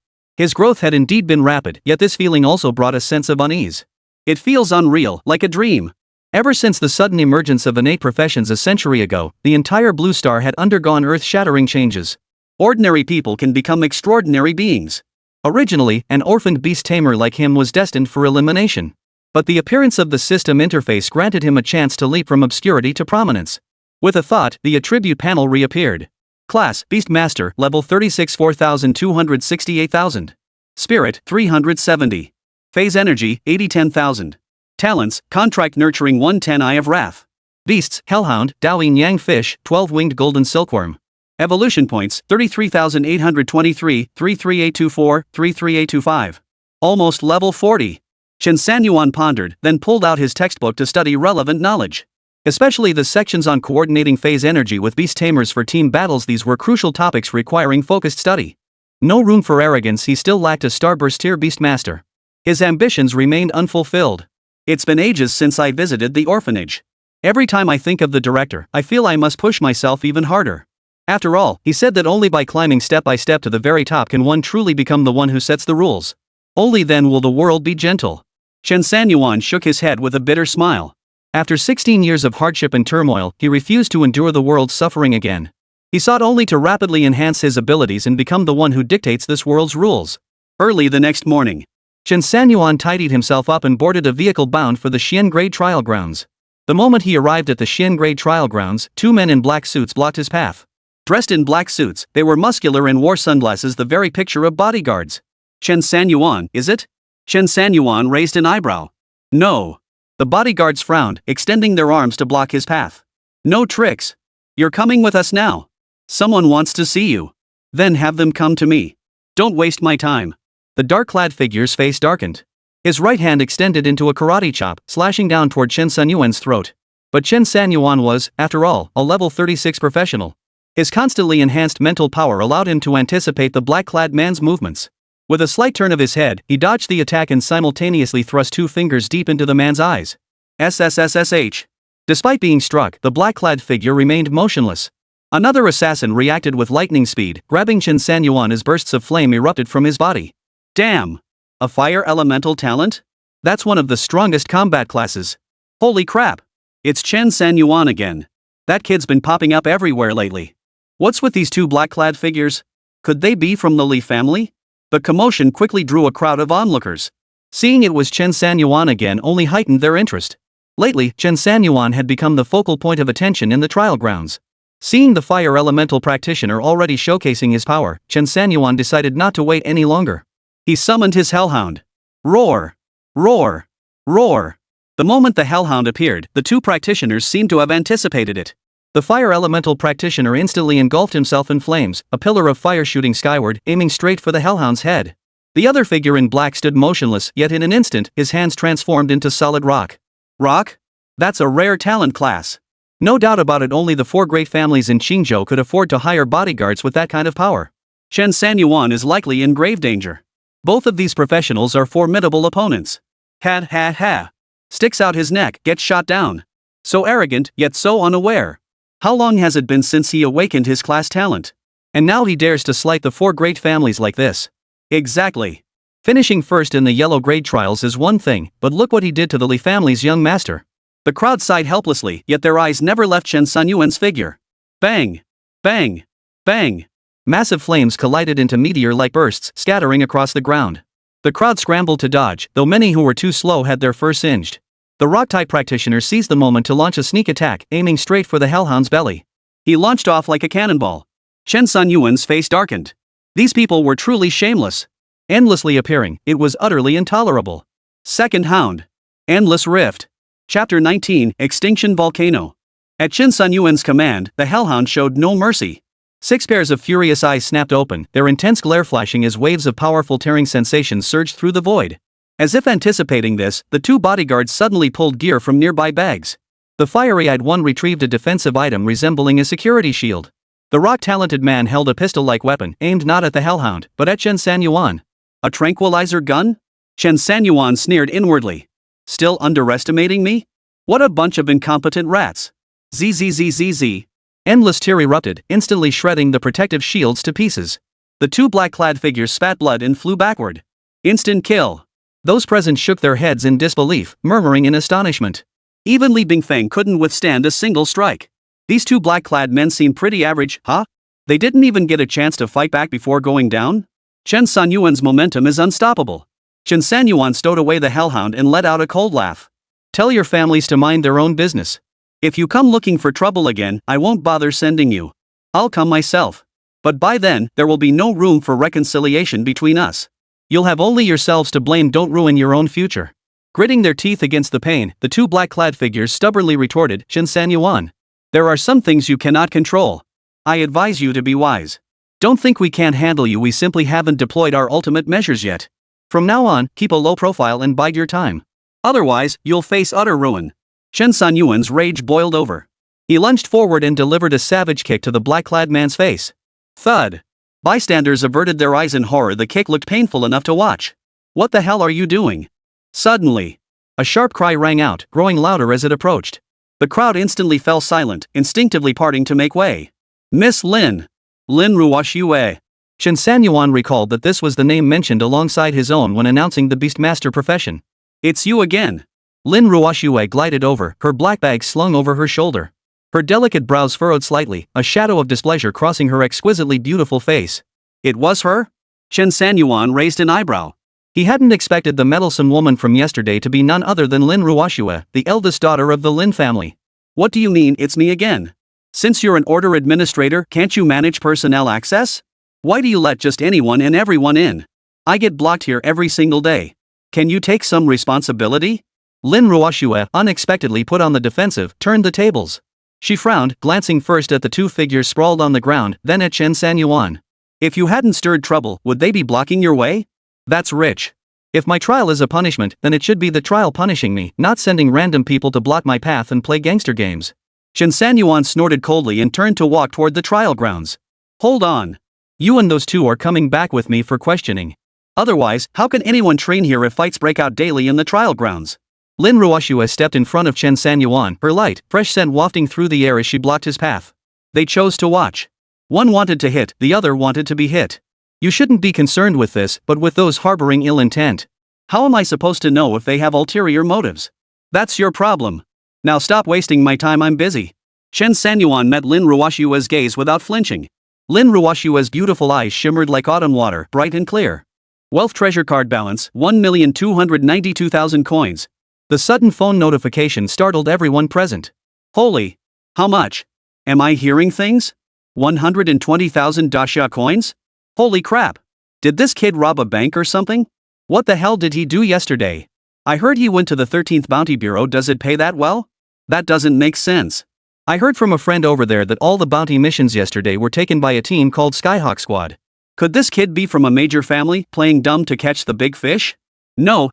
His growth had indeed been rapid, yet this feeling also brought a sense of unease. It feels unreal, like a dream. Ever since the sudden emergence of innate professions a century ago, the entire blue star had undergone earth-shattering changes. Ordinary people can become extraordinary beings. Originally, an orphaned beast tamer like him was destined for elimination. But the appearance of the system interface granted him a chance to leap from obscurity to prominence. With a thought, the attribute panel reappeared. Class, Beastmaster, level 36 4,268,000. Spirit, 370. Phase Energy, 80-10,000. Talents, Contract Nurturing 110 Eye of Wrath. Beasts, Hell Hound, Daoyin Yang Fish, 12-Winged Golden Silkworm. Evolution Points, 33,823, 33824, 33825. Almost level 40. Chen Sanyuan pondered, then pulled out his textbook to study relevant knowledge. Especially the sections on coordinating phase energy with beast tamers for team battles. These were crucial topics requiring focused study. No room for arrogance, he still lacked a starburst tier beastmaster. His ambitions remained unfulfilled. It's been ages since I visited the orphanage. Every time I think of the director, I feel I must push myself even harder. After all, he said that only by climbing step by step to the very top can one truly become the one who sets the rules. Only then will the world be gentle. Chen Sanyuan shook his head with a bitter smile. After 16 years of hardship and turmoil, he refused to endure the world's suffering again. He sought only to rapidly enhance his abilities and become the one who dictates this world's rules. Early the next morning, Chen Sanyuan tidied himself up and boarded a vehicle bound for the Xian Grade trial grounds. The moment he arrived at the Xian Grade trial grounds, two men in black suits blocked his path. Dressed in black suits, they were muscular and wore sunglasses, the very picture of bodyguards. Chen Sanyuan, is it? Chen Sanyuan raised an eyebrow. No. The bodyguards frowned, extending their arms to block his path. No tricks. You're coming with us now. Someone wants to see you. Then have them come to me. Don't waste my time. The dark-clad figure's face darkened. His right hand extended into a karate chop, slashing down toward Chen Sanyuan's throat. But Chen Sanyuan was, after all, a level 36 professional. His constantly enhanced mental power allowed him to anticipate the black-clad man's movements. With a slight turn of his head, he dodged the attack and simultaneously thrust two fingers deep into the man's eyes. SSSSH. Despite being struck, the black-clad figure remained motionless. Another assassin reacted with lightning speed, grabbing Chen Sanyuan as bursts of flame erupted from his body. Damn! A fire elemental talent? That's one of the strongest combat classes. Holy crap! It's Chen Sanyuan again. That kid's been popping up everywhere lately. What's with these two black-clad figures? Could they be from the Li family? The commotion quickly drew a crowd of onlookers. Seeing it was Chen Sanyuan again only heightened their interest. Lately, Chen Sanyuan had become the focal point of attention in the trial grounds. Seeing the fire elemental practitioner already showcasing his power, Chen Sanyuan decided not to wait any longer. He summoned his Hell Hound. Roar! Roar! Roar! The moment the Hell Hound appeared, the two practitioners seemed to have anticipated it. The fire elemental practitioner instantly engulfed himself in flames, a pillar of fire shooting skyward, aiming straight for the Hellhound's head. The other figure in black stood motionless, yet in an instant, his hands transformed into solid rock. Rock? That's a rare talent class. No doubt about it, only the four great families in Qingzhou could afford to hire bodyguards with that kind of power. Chen Sanyuan is likely in grave danger. Both of these professionals are formidable opponents. Ha ha ha. Sticks out his neck, gets shot down. So arrogant, yet so unaware. How long has it been since he awakened his class talent? And now he dares to slight the four great families like this. Exactly. Finishing first in the yellow grade trials is one thing, but look what he did to the Li family's young master. The crowd sighed helplessly, yet their eyes never left Chen Sanyuan's figure. Bang! Bang! Bang! Massive flames collided into meteor-like bursts, scattering across the ground. The crowd scrambled to dodge, though many who were too slow had their fur singed. The rock-type practitioner seized the moment to launch a sneak attack, aiming straight for the Hellhound's belly. He launched off like a cannonball. Chen Sanyuan's face darkened. These people were truly shameless. Endlessly appearing, it was utterly intolerable. Second Hound. Endless Rift. Chapter 19, Extinction Volcano. At Chen Sanyuan's command, the Hellhound showed no mercy. 6 pairs of furious eyes snapped open, their intense glare flashing as waves of powerful tearing sensations surged through the void. As if anticipating this, the two bodyguards suddenly pulled gear from nearby bags. The fiery-eyed one retrieved a defensive item resembling a security shield. The rock-talented man held a pistol-like weapon, aimed not at the Hellhound, but at Chen Sanyuan. A tranquilizer gun? Chen Sanyuan sneered inwardly. Still underestimating me? What a bunch of incompetent rats. ZZZZZ. Endless tear erupted, instantly shredding the protective shields to pieces. The two black-clad figures spat blood and flew backward. Instant kill. Those present shook their heads in disbelief, murmuring in astonishment. Even Li Bingfeng couldn't withstand a single strike. These two black-clad men seem pretty average, huh? They didn't even get a chance to fight back before going down? Chen Sanyuan's momentum is unstoppable. Chen Sanyuan stowed away the Hell Hound and let out a cold laugh. Tell your families to mind their own business. If you come looking for trouble again, I won't bother sending you. I'll come myself. But by then, there will be no room for reconciliation between us. You'll have only yourselves to blame. Don't ruin your own future. Gritting their teeth against the pain, the two black-clad figures stubbornly retorted, Chen Sanyuan. There are some things you cannot control. I advise you to be wise. Don't think we can't handle you. We simply haven't deployed our ultimate measures yet. From now on, keep a low profile and bide your time. Otherwise, you'll face utter ruin. Chen Sanyuan's rage boiled over. He lunged forward and delivered a savage kick to the black-clad man's face. Thud. Bystanders averted their eyes in horror. The kick looked painful enough to watch. What the hell are you doing? Suddenly, a sharp cry rang out, growing louder as it approached. The crowd instantly fell silent, instinctively parting to make way. Miss Lin. Lin Ruoxue. Chen Sanyuan recalled that this was the name mentioned alongside his own when announcing the beastmaster profession. It's you again. Lin Ruoxue glided over, her black bag slung over her shoulder. Her delicate brows furrowed slightly, a shadow of displeasure crossing her exquisitely beautiful face. It was her? Chen Sanyuan raised an eyebrow. He hadn't expected the meddlesome woman from yesterday to be none other than Lin Ruoxue, the eldest daughter of the Lin family. What do you mean it's me again? Since you're an order administrator, can't you manage personnel access? Why do you let just anyone and everyone in? I get blocked here every single day. Can you take some responsibility? Lin Ruoxue, unexpectedly put on the defensive, turned the tables. She frowned, glancing first at the two figures sprawled on the ground, then at Chen Sanyuan. If you hadn't stirred trouble, would they be blocking your way? That's rich. If my trial is a punishment, then it should be the trial punishing me, not sending random people to block my path and play gangster games. Chen Sanyuan snorted coldly and turned to walk toward the trial grounds. Hold on. You and those two are coming back with me for questioning. Otherwise, how can anyone train here if fights break out daily in the trial grounds? Lin Ruoxue stepped in front of Chen Sanyuan, her light, fresh scent wafting through the air as she blocked his path. They chose to watch. One wanted to hit, the other wanted to be hit. You shouldn't be concerned with this, but with those harboring ill intent. How am I supposed to know if they have ulterior motives? That's your problem. Now stop wasting my time, I'm busy. Chen Sanyuan met Lin Ruoxue's gaze without flinching. Lin Ruoxue's beautiful eyes shimmered like autumn water, bright and clear. Wealth treasure card balance, 1,292,000 coins. The sudden phone notification startled everyone present. Holy! How much? Am I hearing things? 120,000 dasha coins? Holy crap! Did this kid rob a bank or something? What the hell did he do yesterday? I heard he went to the 13th Bounty Bureau. Does it pay that well? That doesn't make sense. I heard from a friend over there that all the bounty missions yesterday were taken by a team called Skyhawk Squad. Could this kid be from a major family, playing dumb to catch the big fish? No.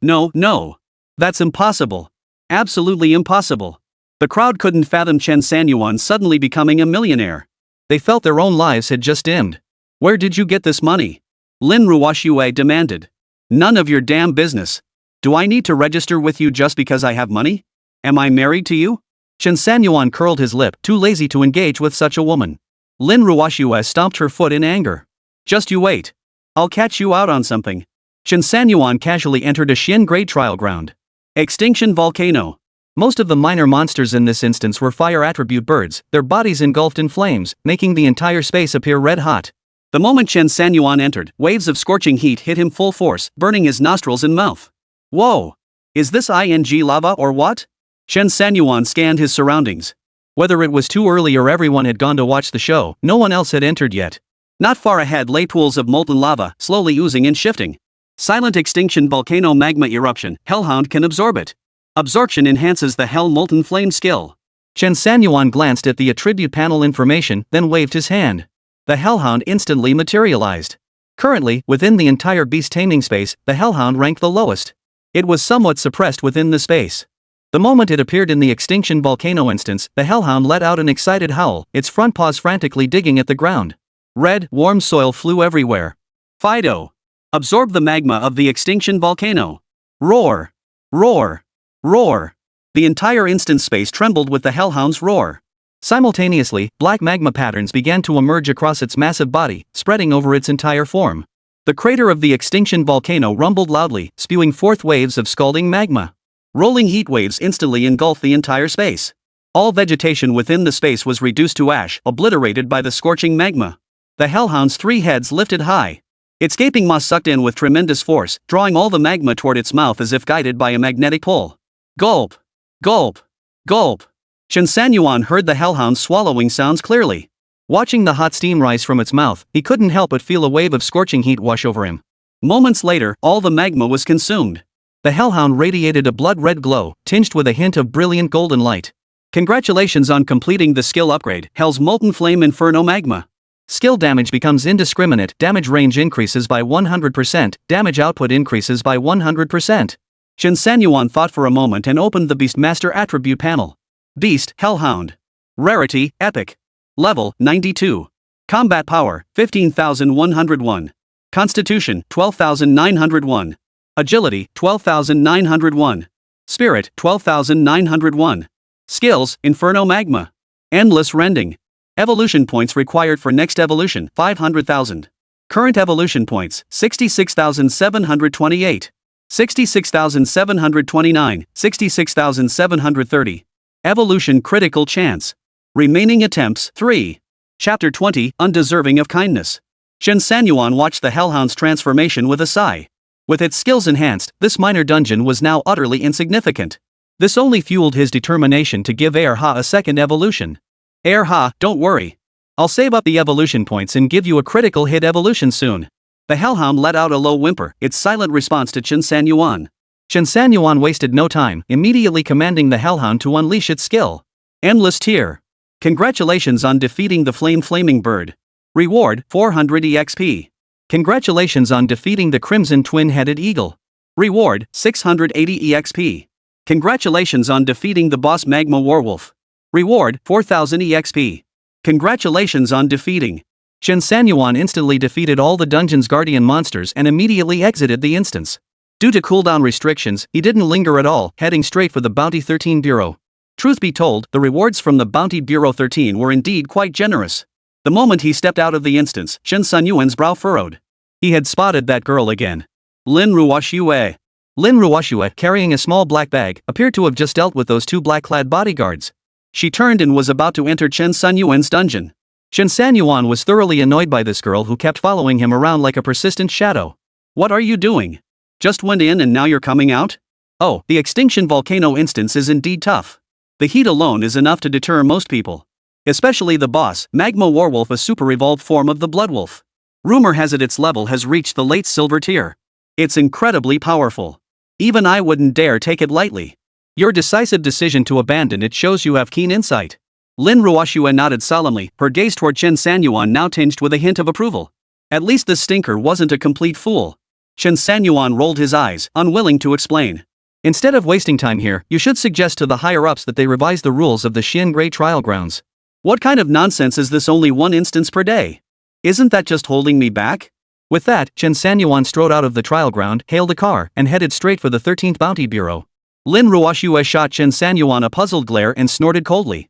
That's impossible. Absolutely impossible. The crowd couldn't fathom Chen Sanyuan suddenly becoming a millionaire. They felt their own lives had just dimmed. Where did you get this money? Lin Ruoxue demanded. None of your damn business. Do I need to register with you just because I have money? Am I married to you? Chen Sanyuan curled his lip, too lazy to engage with such a woman. Lin Ruoxue stomped her foot in anger. Just you wait. I'll catch you out on something. Chen Sanyuan casually entered a Xin-grade trial ground. Extinction volcano. Most of the minor monsters in this instance were fire attribute birds, their bodies engulfed in flames, making the entire space appear red hot. The moment Chen Sanyuan entered, waves of scorching heat hit him full force, burning his nostrils and mouth. Whoa! Is this ING lava or what? Chen Sanyuan scanned his surroundings. Whether it was too early or everyone had gone to watch the show, no one else had entered yet. Not far ahead lay pools of molten lava, slowly oozing and shifting. Silent extinction volcano magma eruption, Hell Hound can absorb it. Absorption enhances the Hell Molten Flame skill. Chen Sanyuan glanced at the attribute panel information, then waved his hand. The Hell Hound instantly materialized. Currently, within the entire beast taming space, the Hell Hound ranked the lowest. It was somewhat suppressed within the space. The moment it appeared in the extinction volcano instance, the Hell Hound let out an excited howl, its front paws frantically digging at the ground. Red, warm soil flew everywhere. Fido! Absorb the magma of the extinction volcano. Roar! Roar! Roar! The entire instance space trembled with the Hellhound's roar. Simultaneously, black magma patterns began to emerge across its massive body, spreading over its entire form. The crater of the extinction volcano rumbled loudly, spewing forth waves of scalding magma. Rolling heat waves instantly engulfed the entire space. All vegetation within the space was reduced to ash, obliterated by the scorching magma. The Hellhound's 3 heads lifted high. Its gaping maw sucked in with tremendous force, drawing all the magma toward its mouth as if guided by a magnetic pull. Gulp! Gulp! Gulp! Chen Sanyuan heard the Hellhound swallowing sounds clearly. Watching the hot steam rise from its mouth, he couldn't help but feel a wave of scorching heat wash over him. Moments later, all the magma was consumed. The Hellhound radiated a blood-red glow, tinged with a hint of brilliant golden light. Congratulations on completing the skill upgrade, Hell's Molten Flame Inferno Magma. Skill damage becomes indiscriminate, damage range increases by 100%, damage output increases by 100%. Chen Sanyuan thought for a moment and opened the Beastmaster attribute panel. Beast, Hellhound. Rarity, Epic. Level, 92. Combat Power, 15,101. Constitution, 12,901. Agility, 12,901. Spirit, 12,901. Skills, Inferno Magma. Endless Rending. Evolution points required for next evolution, 500,000. Current evolution points, 66,728. 66,729, 66,730. Evolution critical chance. Remaining attempts, 3. Chapter 20, Undeserving of Kindness. Chen Sanyuan watched the Hellhound's transformation with a sigh. With its skills enhanced, this minor dungeon was now utterly insignificant. This only fueled his determination to give Erha a second evolution. Erha, don't worry. I'll save up the evolution points and give you a critical hit evolution soon. The Hellhound let out a low whimper, its silent response to Chen Sanyuan. Chen Sanyuan wasted no time, immediately commanding the Hellhound to unleash its skill. Endless Tier. Congratulations on defeating the flaming bird. Reward, 400 EXP. Congratulations on defeating the crimson twin-headed eagle. Reward, 680 EXP. Congratulations on defeating the boss magma werewolf. Reward, 4000 EXP. Congratulations on defeating. Chen Sanyuan instantly defeated all the dungeon's guardian monsters and immediately exited the instance. Due to cooldown restrictions, he didn't linger at all, heading straight for the Bounty 13 Bureau. Truth be told, the rewards from the Bounty Bureau 13 were indeed quite generous. The moment he stepped out of the instance, Chen Sanyuan's brow furrowed. He had spotted that girl again. Lin Ruoxue. Lin Ruoxue, carrying a small black bag, appeared to have just dealt with those 2 black-clad bodyguards. She turned and was about to enter Chen Sanyuan's dungeon. Chen Sanyuan was thoroughly annoyed by this girl who kept following him around like a persistent shadow. What are you doing? Just went in and now you're coming out? Oh, the extinction volcano instance is indeed tough. The heat alone is enough to deter most people. Especially the boss, Magma Werewolf, a super evolved form of the Bloodwolf. Rumor has it its level has reached the late silver tier. It's incredibly powerful. Even I wouldn't dare take it lightly. Your decisive decision to abandon it shows you have keen insight. Lin Ruoxue nodded solemnly, her gaze toward Chen Sanyuan now tinged with a hint of approval. At least this stinker wasn't a complete fool. Chen Sanyuan rolled his eyes, unwilling to explain. Instead of wasting time here, you should suggest to the higher-ups that they revise the rules of the Qingzhou trial grounds. What kind of nonsense is this, only 1 instance per day? Isn't that just holding me back? With that, Chen Sanyuan strode out of the trial ground, hailed a car, and headed straight for the 13th Bounty Bureau. Lin Ruoxue shot Chen Sanyuan a puzzled glare and snorted coldly.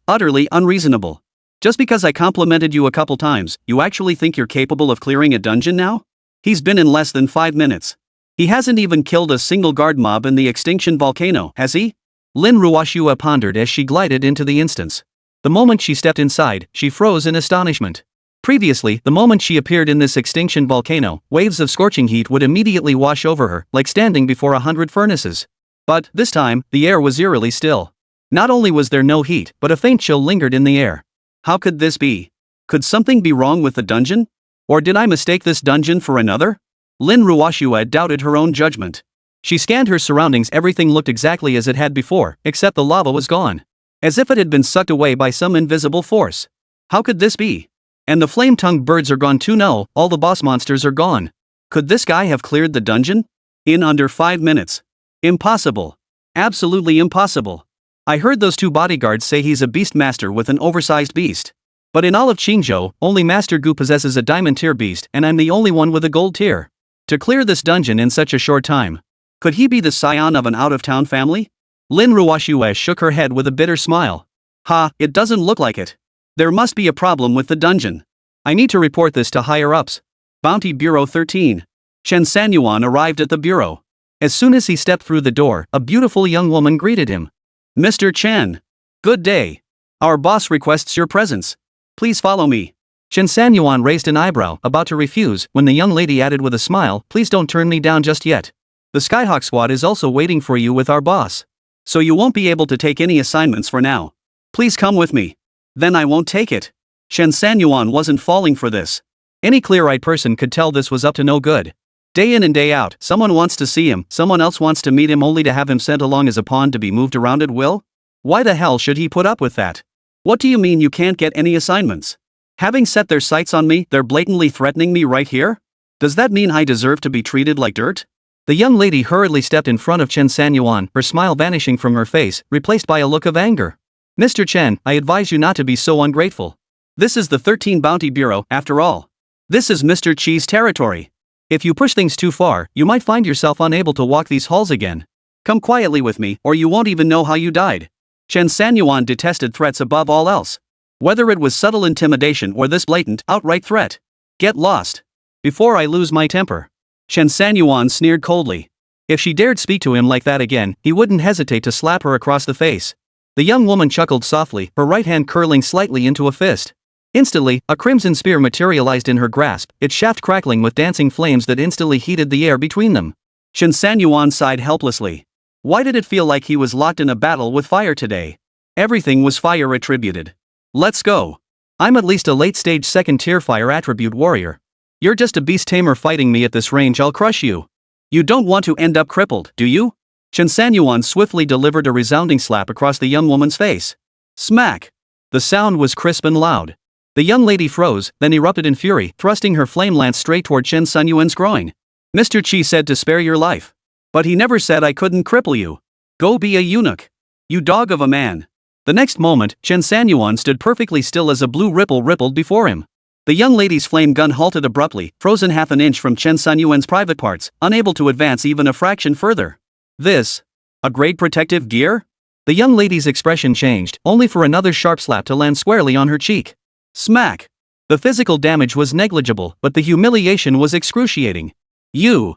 Utterly unreasonable. Just because I complimented you a couple times, you actually think you're capable of clearing a dungeon now? He's been in less than 5 minutes. He hasn't even killed a single guard mob in the extinction volcano, has he? Lin Ruoxue pondered as she glided into the instance. The moment she stepped inside, she froze in astonishment. Previously, the moment she appeared in this extinction volcano, waves of scorching heat would immediately wash over her, like standing before 100 furnaces. But, this time, the air was eerily still. Not only was there no heat, but a faint chill lingered in the air. How could this be? Could something be wrong with the dungeon? Or did I mistake this dungeon for another? Lin Ruoxue doubted her own judgment. She scanned her surroundings, everything looked exactly as it had before, except the lava was gone. As if it had been sucked away by some invisible force. How could this be? And the flame-tongued birds are gone too. No, all the boss monsters are gone. Could this guy have cleared the dungeon? In under 5 minutes. Impossible. Absolutely impossible. I heard those 2 bodyguards say he's a beastmaster with an oversized beast. But in all of Qingzhou, only Master Gu possesses a diamond tier beast and I'm the only one with a gold tier. To clear this dungeon in such a short time. Could he be the scion of an out-of-town family? Lin Ruoxue shook her head with a bitter smile. Ha, it doesn't look like it. There must be a problem with the dungeon. I need to report this to higher-ups. Bounty Bureau 13. Chen Sanyuan arrived at the bureau. As soon as he stepped through the door, a beautiful young woman greeted him. Mr. Chen. Good day. Our boss requests your presence. Please follow me. Chen Sanyuan raised an eyebrow, about to refuse, when the young lady added with a smile, please don't turn me down just yet. The Skyhawk squad is also waiting for you with our boss. So you won't be able to take any assignments for now. Please come with me. Then I won't take it. Chen Sanyuan wasn't falling for this. Any clear-eyed person could tell this was up to no good. Day in and day out, someone wants to see him, someone else wants to meet him only to have him sent along as a pawn to be moved around at will? Why the hell should he put up with that? What do you mean you can't get any assignments? Having set their sights on me, they're blatantly threatening me right here? Does that mean I deserve to be treated like dirt? The young lady hurriedly stepped in front of Chen Sanyuan, her smile vanishing from her face, replaced by a look of anger. Mr. Chen, I advise you not to be so ungrateful. This is the 13 Bounty Bureau, after all. This is Mr. Chi's territory. If you push things too far, you might find yourself unable to walk these halls again. Come quietly with me, or you won't even know how you died. Chen Sanyuan detested threats above all else. Whether it was subtle intimidation or this blatant, outright threat. Get lost. Before I lose my temper. Chen Sanyuan sneered coldly. If she dared speak to him like that again, he wouldn't hesitate to slap her across the face. The young woman chuckled softly, her right hand curling slightly into a fist. Instantly, a crimson spear materialized in her grasp, its shaft crackling with dancing flames that instantly heated the air between them. Chen Sanyuan sighed helplessly. Why did it feel like he was locked in a battle with fire today? Everything was fire attributed. Let's go. I'm at least a late-stage second-tier fire attribute warrior. You're just a Beast Tamer fighting me at this range, I'll crush you. You don't want to end up crippled, do you? Chen Sanyuan swiftly delivered a resounding slap across the young woman's face. Smack! The sound was crisp and loud. The young lady froze, then erupted in fury, thrusting her flame lance straight toward Chen Sanyuan's groin. Mr. Qi said to spare your life. But he never said I couldn't cripple you. Go be a eunuch. You dog of a man. The next moment, Chen Sanyuan stood perfectly still as a blue ripple rippled before him. The young lady's flame gun halted abruptly, frozen half an inch from Chen Sanyuan's private parts, unable to advance even a fraction further. This? A great protective gear? The young lady's expression changed, only for another sharp slap to land squarely on her cheek. Smack! The physical damage was negligible, but the humiliation was excruciating. You've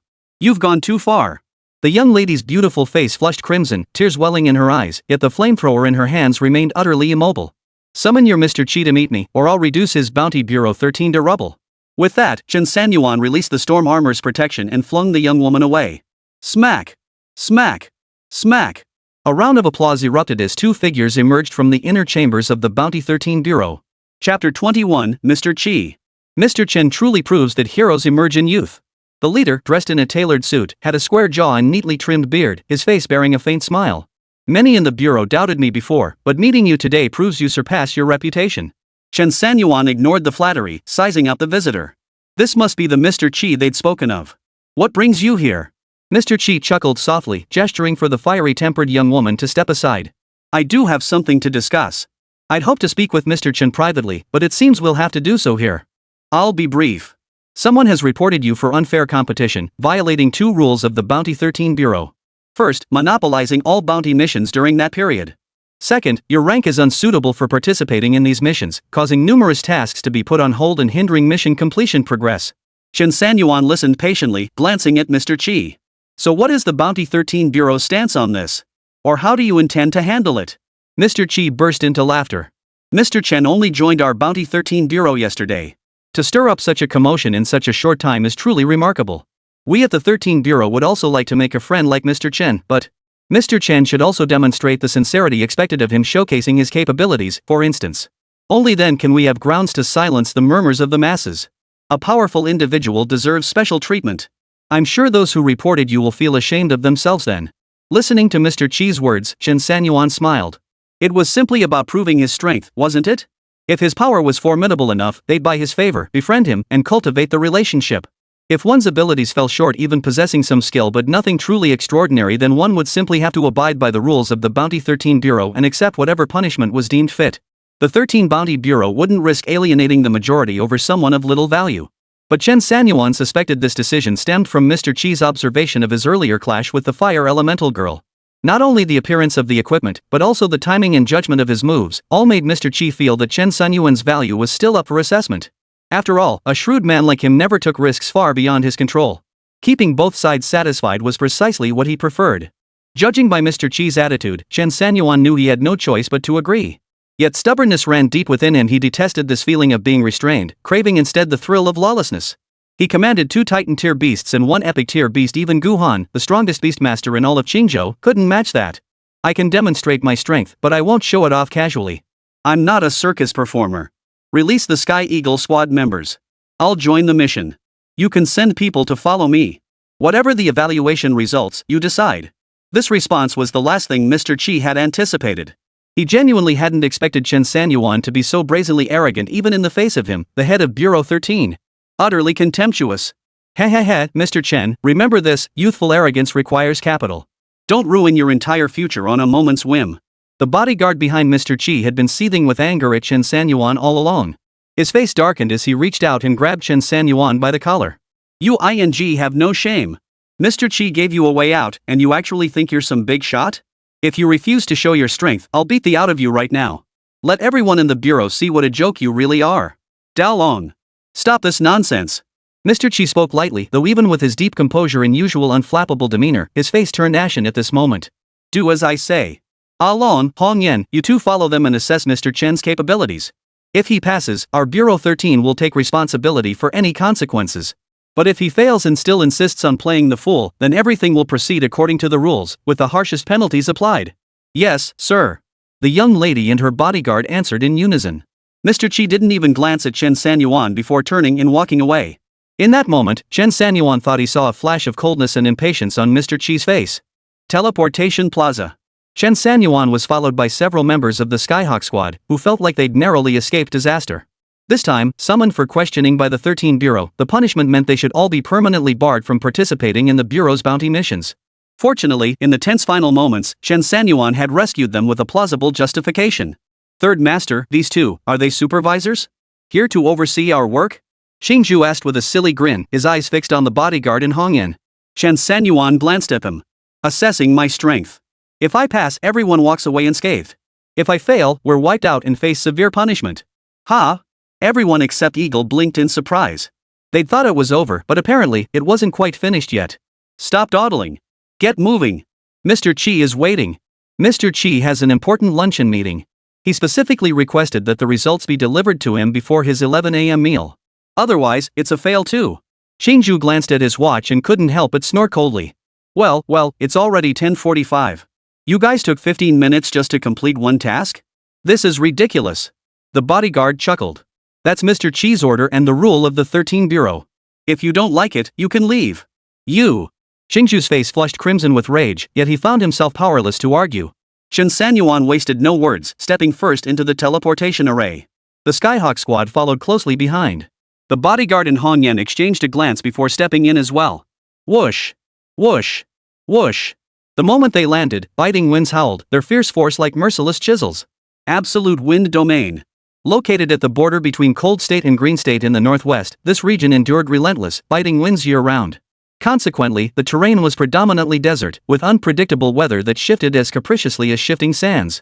gone too far. The young lady's beautiful face flushed crimson, tears welling in her eyes, yet the flamethrower in her hands remained utterly immobile. Summon your Mr. Qi to meet me, or I'll reduce his Bounty Bureau 13 to rubble. With that, Chen Sanyuan released the storm armor's protection and flung the young woman away. Smack! Smack! Smack! A round of applause erupted as two figures emerged from the inner chambers of the Bounty 13 Bureau. Chapter 21, Mr. Qi. Mr. Chen truly proves that heroes emerge in youth. The leader, dressed in a tailored suit, had a square jaw and neatly trimmed beard, his face bearing a faint smile. Many in the bureau doubted me before, but meeting you today proves you surpass your reputation. Chen Sanyuan ignored the flattery, sizing up the visitor. This must be the Mr. Qi they'd spoken of. What brings you here? Mr. Qi chuckled softly, gesturing for the fiery-tempered young woman to step aside. I do have something to discuss. I'd hoped to speak with Mr. Chen privately, but it seems we'll have to do so here. I'll be brief. Someone has reported you for unfair competition, violating two rules of the Bounty 13 Bureau. First, monopolizing all bounty missions during that period. Second, your rank is unsuitable for participating in these missions, causing numerous tasks to be put on hold and hindering mission completion progress. Chen Sanyuan listened patiently, glancing at Mr. Qi. So what is the Bounty 13 Bureau's stance on this? Or how do you intend to handle it? Mr. Qi burst into laughter. Mr. Chen only joined our Bounty 13 Bureau yesterday. To stir up such a commotion in such a short time is truly remarkable. We at the 13 Bureau would also like to make a friend like Mr. Chen, but Mr. Chen should also demonstrate the sincerity expected of him, showcasing his capabilities, for instance. Only then can we have grounds to silence the murmurs of the masses. A powerful individual deserves special treatment. I'm sure those who reported you will feel ashamed of themselves then. Listening to Mr. Qi's words, Chen Sanyuan smiled. It was simply about proving his strength, wasn't it? If his power was formidable enough, they'd buy his favor, befriend him, and cultivate the relationship. If one's abilities fell short even possessing some skill but nothing truly extraordinary, then one would simply have to abide by the rules of the Bounty 13 Bureau and accept whatever punishment was deemed fit. The 13 Bounty Bureau wouldn't risk alienating the majority over someone of little value. But Chen Sanyuan suspected this decision stemmed from Mr. Qi's observation of his earlier clash with the fire elemental girl. Not only the appearance of the equipment, but also the timing and judgment of his moves, all made Mr. Qi feel that Chen Sanyuan's value was still up for assessment. After all, a shrewd man like him never took risks far beyond his control. Keeping both sides satisfied was precisely what he preferred. Judging by Mr. Qi's attitude, Chen Sanyuan knew he had no choice but to agree. Yet stubbornness ran deep within him. He detested this feeling of being restrained, craving instead the thrill of lawlessness. He commanded 2 Titan-tier beasts and 1 epic-tier beast. Even Guhan, the strongest beastmaster in all of Qingzhou, couldn't match that. I can demonstrate my strength, but I won't show it off casually. I'm not a circus performer. Release the Sky Eagle squad members. I'll join the mission. You can send people to follow me. Whatever the evaluation results, you decide. This response was the last thing Mr. Qi had anticipated. He genuinely hadn't expected Chen Sanyuan to be so brazenly arrogant even in the face of him, the head of Bureau 13. Utterly contemptuous. Heh, Mr. Chen, remember this, youthful arrogance requires capital. Don't ruin your entire future on a moment's whim. The bodyguard behind Mr. Qi had been seething with anger at Chen Sanyuan all along. His face darkened as he reached out and grabbed Chen Sanyuan by the collar. You have no shame. Mr. Qi gave you a way out, and you actually think you're some big shot? If you refuse to show your strength, I'll beat the out of you right now. Let everyone in the bureau see what a joke you really are. Dao Long. Stop this nonsense. Mr. Qi spoke lightly, though even with his deep composure and usual unflappable demeanor, his face turned ashen at this moment. Do as I say. Alon, Hong Yan, you two follow them and assess Mr. Chen's capabilities. If he passes, our Bureau 13 will take responsibility for any consequences. But if he fails and still insists on playing the fool, then everything will proceed according to the rules, with the harshest penalties applied. Yes, sir. The young lady and her bodyguard answered in unison. Mr. Qi didn't even glance at Chen Sanyuan before turning and walking away. In that moment, Chen Sanyuan thought he saw a flash of coldness and impatience on Mr. Qi's face. Teleportation Plaza. Chen Sanyuan was followed by several members of the Skyhawk squad, who felt like they'd narrowly escaped disaster. This time, summoned for questioning by the 13 Bureau, the punishment meant they should all be permanently barred from participating in the Bureau's bounty missions. Fortunately, in the tense final moments, Chen Sanyuan had rescued them with a plausible justification. Third Master, these two, are they supervisors? Here to oversee our work? Qingzhou asked with a silly grin, his eyes fixed on the bodyguard and Hongyan. Chen Sanyuan glanced at him. Assessing my strength. If I pass, everyone walks away unscathed. If I fail, we're wiped out and face severe punishment. Ha! Everyone except Eagle blinked in surprise. They'd thought it was over, but apparently, it wasn't quite finished yet. Stop dawdling. Get moving. Mr. Qi is waiting. Mr. Qi has an important luncheon meeting. He specifically requested that the results be delivered to him before his 11 a.m. meal. Otherwise, it's a fail too. Qingzhou glanced at his watch and couldn't help but snort coldly. Well, it's already 10:45. You guys took 15 minutes just to complete one task? This is ridiculous. The bodyguard chuckled. That's Mr. Qi's order and the rule of the 13 Bureau. If you don't like it, you can leave. You. Qingzhou's face flushed crimson with rage, yet he found himself powerless to argue. Chen Sanyuan wasted no words, stepping first into the teleportation array. The Skyhawk squad followed closely behind. The bodyguard and Hongyan exchanged a glance before stepping in as well. Whoosh! Whoosh! Whoosh! The moment they landed, biting winds howled, their fierce force like merciless chisels. Absolute wind domain. Located at the border between Cold State and Green State in the northwest, this region endured relentless, biting winds year-round. Consequently, the terrain was predominantly desert, with unpredictable weather that shifted as capriciously as shifting sands.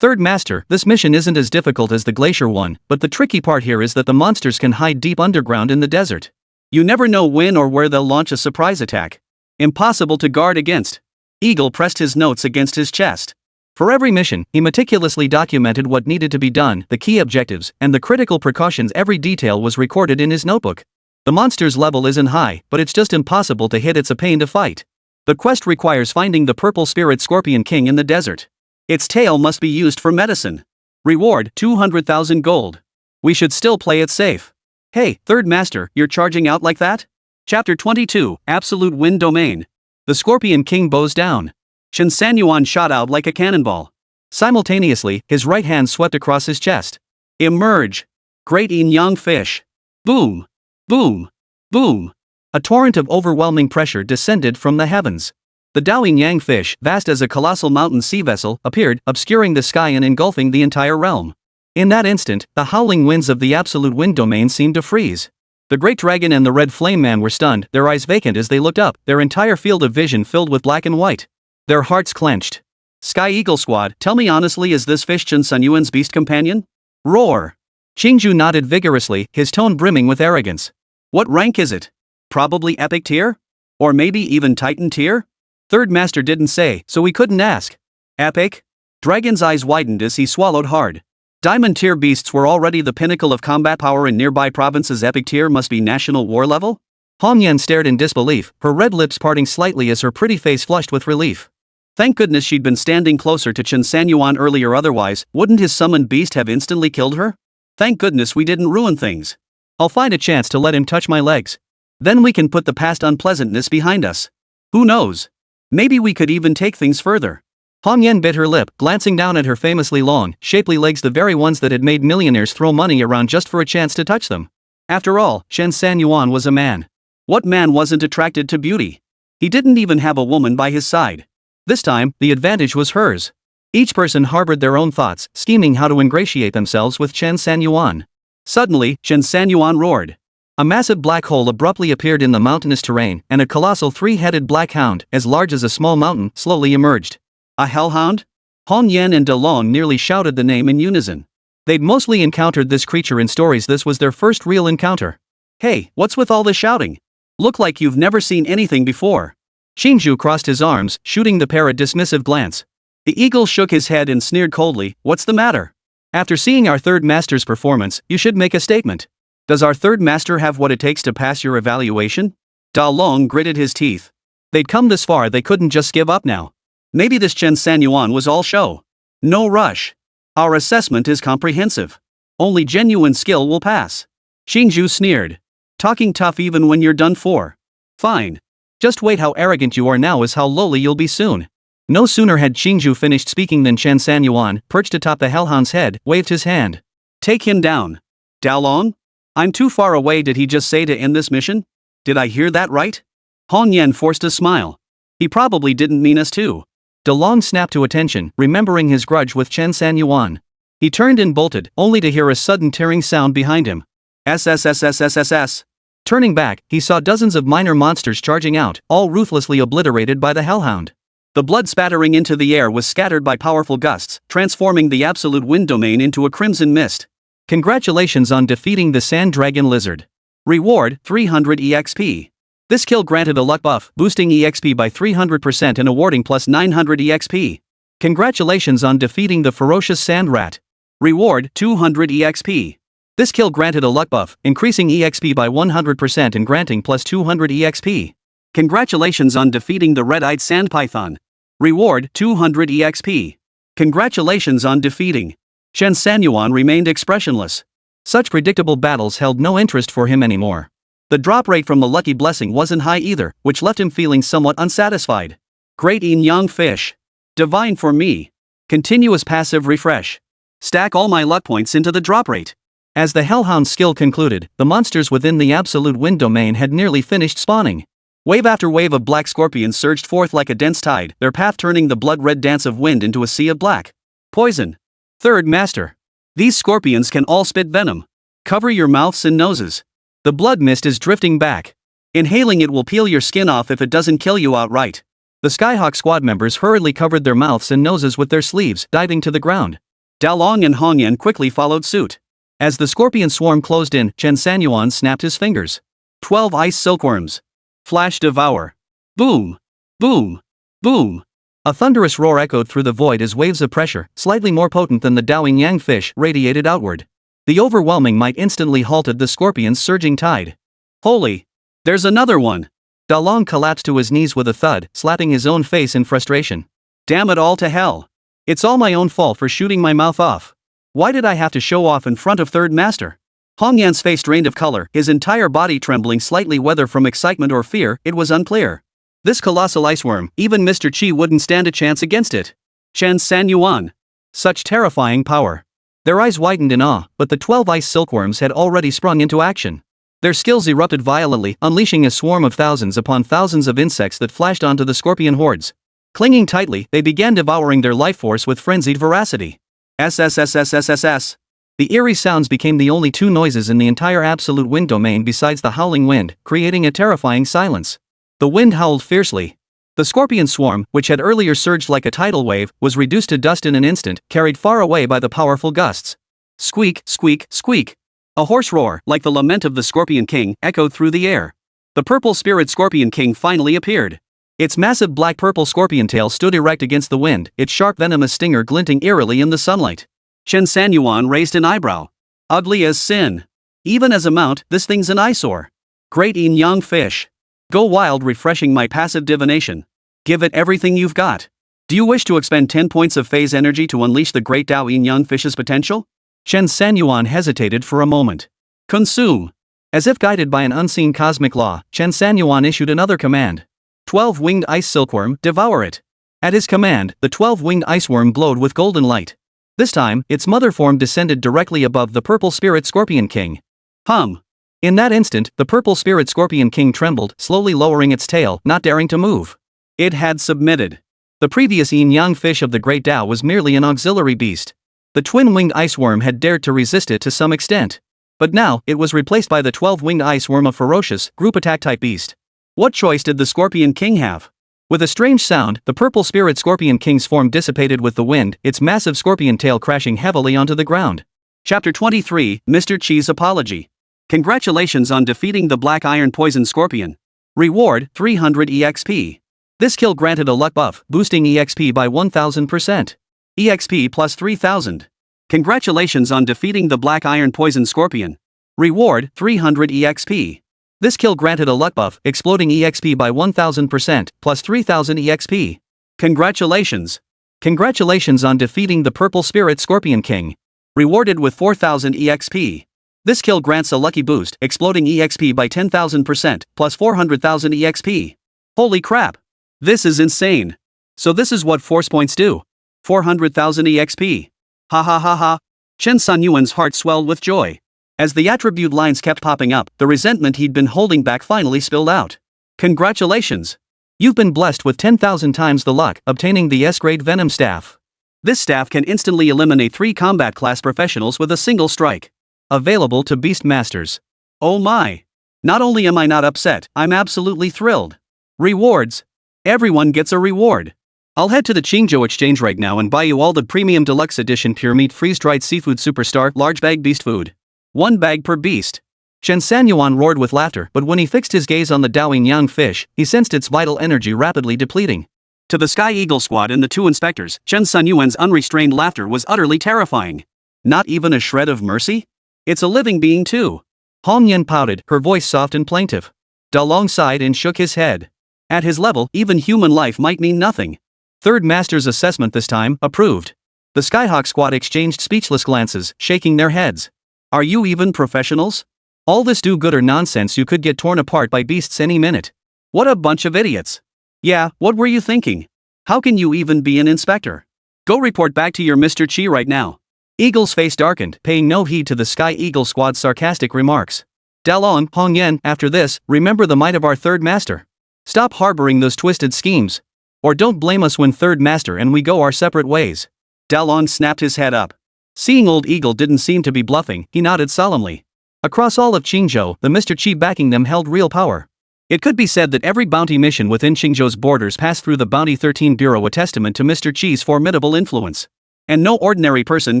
Third Master, this mission isn't as difficult as the glacier one, but the tricky part here is that the monsters can hide deep underground in the desert. You never know when or where they'll launch a surprise attack. Impossible to guard against. Eagle pressed his notes against his chest. For every mission, he meticulously documented what needed to be done, the key objectives, and the critical precautions. Every detail was recorded in his notebook. The monster's level isn't high, but it's just impossible to hit. It's a pain to fight. The quest requires finding the purple spirit Scorpion King in the desert. Its tail must be used for medicine. Reward, 200,000 gold. We should still play it safe. Hey, Third Master, you're charging out like that? Chapter 22, Absolute Wind Domain. The Scorpion King bows down. Chen Sanyuan shot out like a cannonball. Simultaneously, his right hand swept across his chest. Emerge. Great yin-yang fish. Boom. Boom. Boom. A torrent of overwhelming pressure descended from the heavens. The Daoing Yang fish, vast as a colossal mountain sea vessel, appeared, obscuring the sky and engulfing the entire realm. In that instant, the howling winds of the absolute wind domain seemed to freeze. The Great Dragon and the Red Flame Man were stunned, their eyes vacant as they looked up, their entire field of vision filled with black and white. Their hearts clenched. Sky Eagle Squad, tell me honestly, is this fish Chen Sanyuan's beast companion? Roar! Qingzhou nodded vigorously, his tone brimming with arrogance. What rank is it? Probably epic tier? Or maybe even titan tier? Third master didn't say, so we couldn't ask. Epic? Dragon's eyes widened as he swallowed hard. Diamond tier beasts were already the pinnacle of combat power in nearby provinces. Epic tier must be national war level? Hong Yan stared in disbelief, her red lips parting slightly as her pretty face flushed with relief. Thank goodness she'd been standing closer to Chen Sanyuan earlier, otherwise, wouldn't his summoned beast have instantly killed her? Thank goodness we didn't ruin things. I'll find a chance to let him touch my legs. Then we can put the past unpleasantness behind us. Who knows? Maybe we could even take things further. Hong Yan bit her lip, glancing down at her famously long, shapely legs, the very ones that had made millionaires throw money around just for a chance to touch them. After all, Chen Sanyuan was a man. What man wasn't attracted to beauty? He didn't even have a woman by his side. This time, the advantage was hers. Each person harbored their own thoughts, scheming how to ingratiate themselves with Chen Sanyuan. Suddenly, Chen Sanyuan roared. A massive black hole abruptly appeared in the mountainous terrain, and a colossal three-headed black hound, as large as a small mountain, slowly emerged. A Hell Hound? Hong Yan and De Long nearly shouted the name in unison. They'd mostly encountered this creature in stories. This was their first real encounter. Hey, what's with all the shouting? Look like you've never seen anything before. Qingzhou crossed his arms, shooting the pair a dismissive glance. The eagle shook his head and sneered coldly, what's the matter? After seeing our third master's performance, you should make a statement. Does our third master have what it takes to pass your evaluation? Da Long gritted his teeth. They'd come this far, they couldn't just give up now. Maybe this Chen Sanyuan was all show. No rush. Our assessment is comprehensive. Only genuine skill will pass. Qingzhou sneered. Talking tough even when you're done for. Fine. Just wait, how arrogant you are now is how lowly you'll be soon. No sooner had Qingzhou finished speaking than Chen Sanyuan, perched atop the Hellhound's head, waved his hand. Take him down. Dao Long? I'm too far away. Did he just say to end this mission? Did I hear that right? Hong Yan forced a smile. He probably didn't mean us to. De Long snapped to attention, remembering his grudge with Chen Sanyuan. He turned and bolted, only to hear a sudden tearing sound behind him. SSSSSSS. Turning back, he saw dozens of minor monsters charging out, all ruthlessly obliterated by the Hellhound. The blood spattering into the air was scattered by powerful gusts, transforming the absolute wind domain into a crimson mist. Congratulations on defeating the Sand Dragon Lizard. Reward, 300 EXP. This kill granted a luck buff, boosting EXP by 300% and awarding plus 900 EXP. Congratulations on defeating the ferocious Sand Rat. Reward, 200 EXP. This kill granted a luck buff, increasing EXP by 100% and granting plus 200 EXP. Congratulations on defeating the red-eyed sand python. Reward, 200 EXP. Congratulations on defeating. Chen Sanyuan remained expressionless. Such predictable battles held no interest for him anymore. The drop rate from the lucky blessing wasn't high either, which left him feeling somewhat unsatisfied. Great yin yang fish. Divine for me. Continuous passive refresh. Stack all my luck points into the drop rate. As the Hellhound's skill concluded, the monsters within the absolute wind domain had nearly finished spawning. Wave after wave of black scorpions surged forth like a dense tide, their path turning the blood-red dance of wind into a sea of black. Poison. Third master. These scorpions can all spit venom. Cover your mouths and noses. The blood mist is drifting back. Inhaling it will peel your skin off if it doesn't kill you outright. The Skyhawk squad members hurriedly covered their mouths and noses with their sleeves, diving to the ground. Dao Long and Hong Yan quickly followed suit. As the scorpion swarm closed in, Chen Sanyuan snapped his fingers. 12 ice silkworms. Flash devour. Boom. Boom. Boom. A thunderous roar echoed through the void as waves of pressure, slightly more potent than the Daoing Yang fish, radiated outward. The overwhelming might instantly halted the scorpion's surging tide. Holy! There's another one! Da Long collapsed to his knees with a thud, slapping his own face in frustration. Damn it all to hell! It's all my own fault for shooting my mouth off. Why did I have to show off in front of third master? Hong Yan's face drained of color, his entire body trembling slightly, whether from excitement or fear, it was unclear. This colossal iceworm, even Mr. Qi wouldn't stand a chance against it. Chen Sanyuan. Such terrifying power. Their eyes widened in awe, but the 12 ice silkworms had already sprung into action. Their skills erupted violently, unleashing a swarm of thousands upon thousands of insects that flashed onto the scorpion hordes. Clinging tightly, they began devouring their life force with frenzied veracity. SSSSSSS. The eerie sounds became the only two noises in the entire absolute wind domain besides the howling wind, creating a terrifying silence. The wind howled fiercely. The scorpion swarm, which had earlier surged like a tidal wave, was reduced to dust in an instant, carried far away by the powerful gusts. Squeak, squeak, squeak. A hoarse roar, like the lament of the Scorpion King, echoed through the air. The purple spirit Scorpion King finally appeared. Its massive black-purple scorpion tail stood erect against the wind, its sharp venomous stinger glinting eerily in the sunlight. Chen Sanyuan raised an eyebrow. Ugly as sin. Even as a mount, this thing's an eyesore. Great yin-yang fish. Go wild, refreshing my passive divination. Give it everything you've got. Do you wish to expend 10 points of phase energy to unleash the great Dao yin-yang fish's potential? Chen Sanyuan hesitated for a moment. Consume. As if guided by an unseen cosmic law, Chen Sanyuan issued another command. 12-winged ice silkworm, devour it. At his command, the 12-winged iceworm glowed with golden light. This time, its mother form descended directly above the purple spirit Scorpion King. Hum. In that instant, the purple spirit Scorpion King trembled, slowly lowering its tail, not daring to move. It had submitted. The previous yin-yang fish of the Great Dao was merely an auxiliary beast. The twin-winged iceworm had dared to resist it to some extent. But now, it was replaced by the 12-winged iceworm, a ferocious, group attack-type beast. What choice did the Scorpion King have? With a strange sound, the purple spirit Scorpion King's form dissipated with the wind, its massive scorpion tail crashing heavily onto the ground. Chapter 23, Mr. Chi's Apology. Congratulations on defeating the Black Iron Poison Scorpion. Reward, 300 EXP. This kill granted a luck buff, boosting EXP by 1000%. EXP plus 3000. Congratulations on defeating the Black Iron Poison Scorpion. Reward, 300 EXP. This kill granted a luck buff, exploding EXP by 1000%, plus 3000 EXP. Congratulations. Congratulations on defeating the Purple Spirit Scorpion King. Rewarded with 4000 EXP. This kill grants a lucky boost, exploding EXP by 10,000%, plus 400,000 EXP. Holy crap. This is insane. So this is what force points do. 400,000 EXP. Ha ha ha ha. Chen Sanyuan's heart swelled with joy. As the attribute lines kept popping up, the resentment he'd been holding back finally spilled out. Congratulations. You've been blessed with 10,000 times the luck, obtaining the S-grade Venom Staff. This staff can instantly eliminate 3 combat class professionals with a single strike. Available to Beastmasters. Oh my. Not only am I not upset, I'm absolutely thrilled. Rewards. Everyone gets a reward. I'll head to the Qingzhou exchange right now and buy you all the premium deluxe edition pure meat freeze-dried seafood superstar large bag beast food. 1 bag per beast. Chen Sanyuan roared with laughter, but when he fixed his gaze on the Daoing Yang fish, he sensed its vital energy rapidly depleting. To the Sky Eagle squad and the 2 inspectors, Chen Sanyuan's unrestrained laughter was utterly terrifying. Not even a shred of mercy? It's a living being too. Hong Yan pouted, her voice soft and plaintive. Da Long sighed and shook his head. At his level, even human life might mean nothing. Third Master's assessment this time, approved. The Skyhawk squad exchanged speechless glances, shaking their heads. Are you even professionals? All this do-gooder nonsense, you could get torn apart by beasts any minute. What a bunch of idiots. Yeah, what were you thinking? How can you even be an inspector? Go report back to your Mr. Chi right now. Eagle's face darkened, paying no heed to the Sky Eagle squad's sarcastic remarks. Dalong, Hong Yan, after this, remember the might of our Third Master. Stop harboring those twisted schemes. Or don't blame us when Third Master and we go our separate ways. Dalong snapped his head up. Seeing Old Eagle didn't seem to be bluffing, he nodded solemnly. Across all of Qingzhou, the Mr. Chi backing them held real power. It could be said that every bounty mission within Qingzhou's borders passed through the Bounty 13 Bureau, a testament to Mr. Chi's formidable influence. And no ordinary person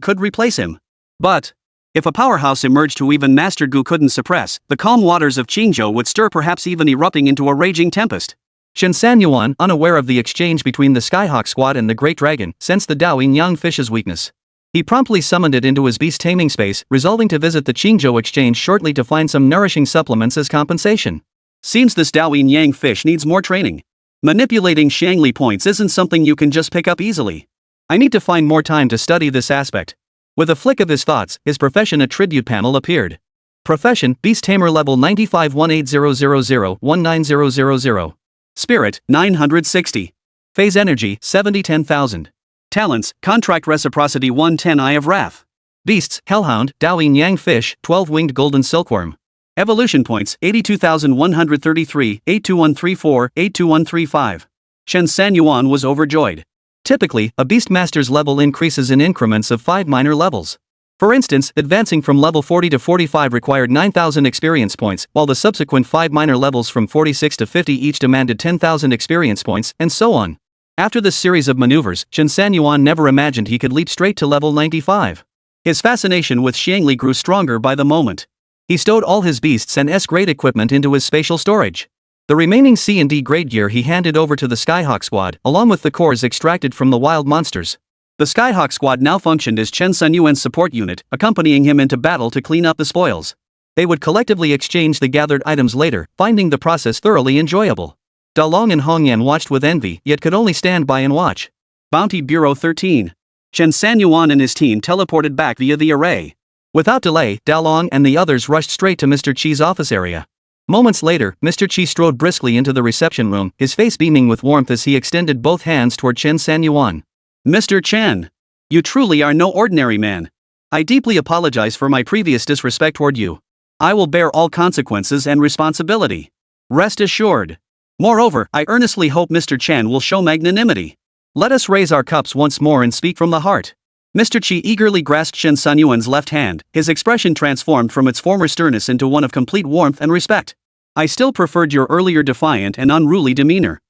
could replace him. But if a powerhouse emerged who even Master Gu couldn't suppress, the calm waters of Qingzhou would stir, perhaps even erupting into a raging tempest. Chen Sanyuan, unaware of the exchange between the Skyhawk squad and the Great Dragon, sensed the Daoing Yang fish's weakness. He promptly summoned it into his beast taming space, resolving to visit the Qingzhou exchange shortly to find some nourishing supplements as compensation. Seems this Daoing Yang fish needs more training. Manipulating Shangli points isn't something you can just pick up easily. I need to find more time to study this aspect. With a flick of his thoughts, his profession attribute panel appeared. Profession, Beast Tamer level 95 18000190000. Spirit, 960. Phase energy, 70-10,000. Talents, Contract Reciprocity 110 Eye of Wrath. Beasts, Hell Hound, Daoing Yang Fish, 12-Winged Golden Silkworm. Evolution points, 82,133, 82134, 82135. Chen Sanyuan was overjoyed. Typically, a Beastmaster's level increases in increments of 5 minor levels. For instance, advancing from level 40 to 45 required 9,000 experience points, while the subsequent 5 minor levels from 46 to 50 each demanded 10,000 experience points, and so on. After this series of maneuvers, Chen Sanyuan never imagined he could leap straight to level 95. His fascination with Xiangli grew stronger by the moment. He stowed all his beasts and S-grade equipment into his spatial storage. The remaining C and D grade gear he handed over to the Skyhawk squad, along with the cores extracted from the wild monsters. The Skyhawk squad now functioned as Chen Sanyuan's support unit, accompanying him into battle to clean up the spoils. They would collectively exchange the gathered items later, finding the process thoroughly enjoyable. Dalong and Hongyan watched with envy, yet could only stand by and watch. Bounty Bureau 13. Chen Sanyuan and his team teleported back via the array. Without delay, Dalong and the others rushed straight to Mr. Chi's office area. Moments later, Mr. Chi strode briskly into the reception room, his face beaming with warmth as he extended both hands toward Chen Sanyuan. Mr. Chen, you truly are no ordinary man. I deeply apologize for my previous disrespect toward you. I will bear all consequences and responsibility. Rest assured. Moreover, I earnestly hope Mr. Chen will show magnanimity. Let us raise our cups once more and speak from the heart. Mr. Chi eagerly grasped Chen Sanyuan's left hand, his expression transformed from its former sternness into one of complete warmth and respect. I still preferred your earlier defiant and unruly demeanor.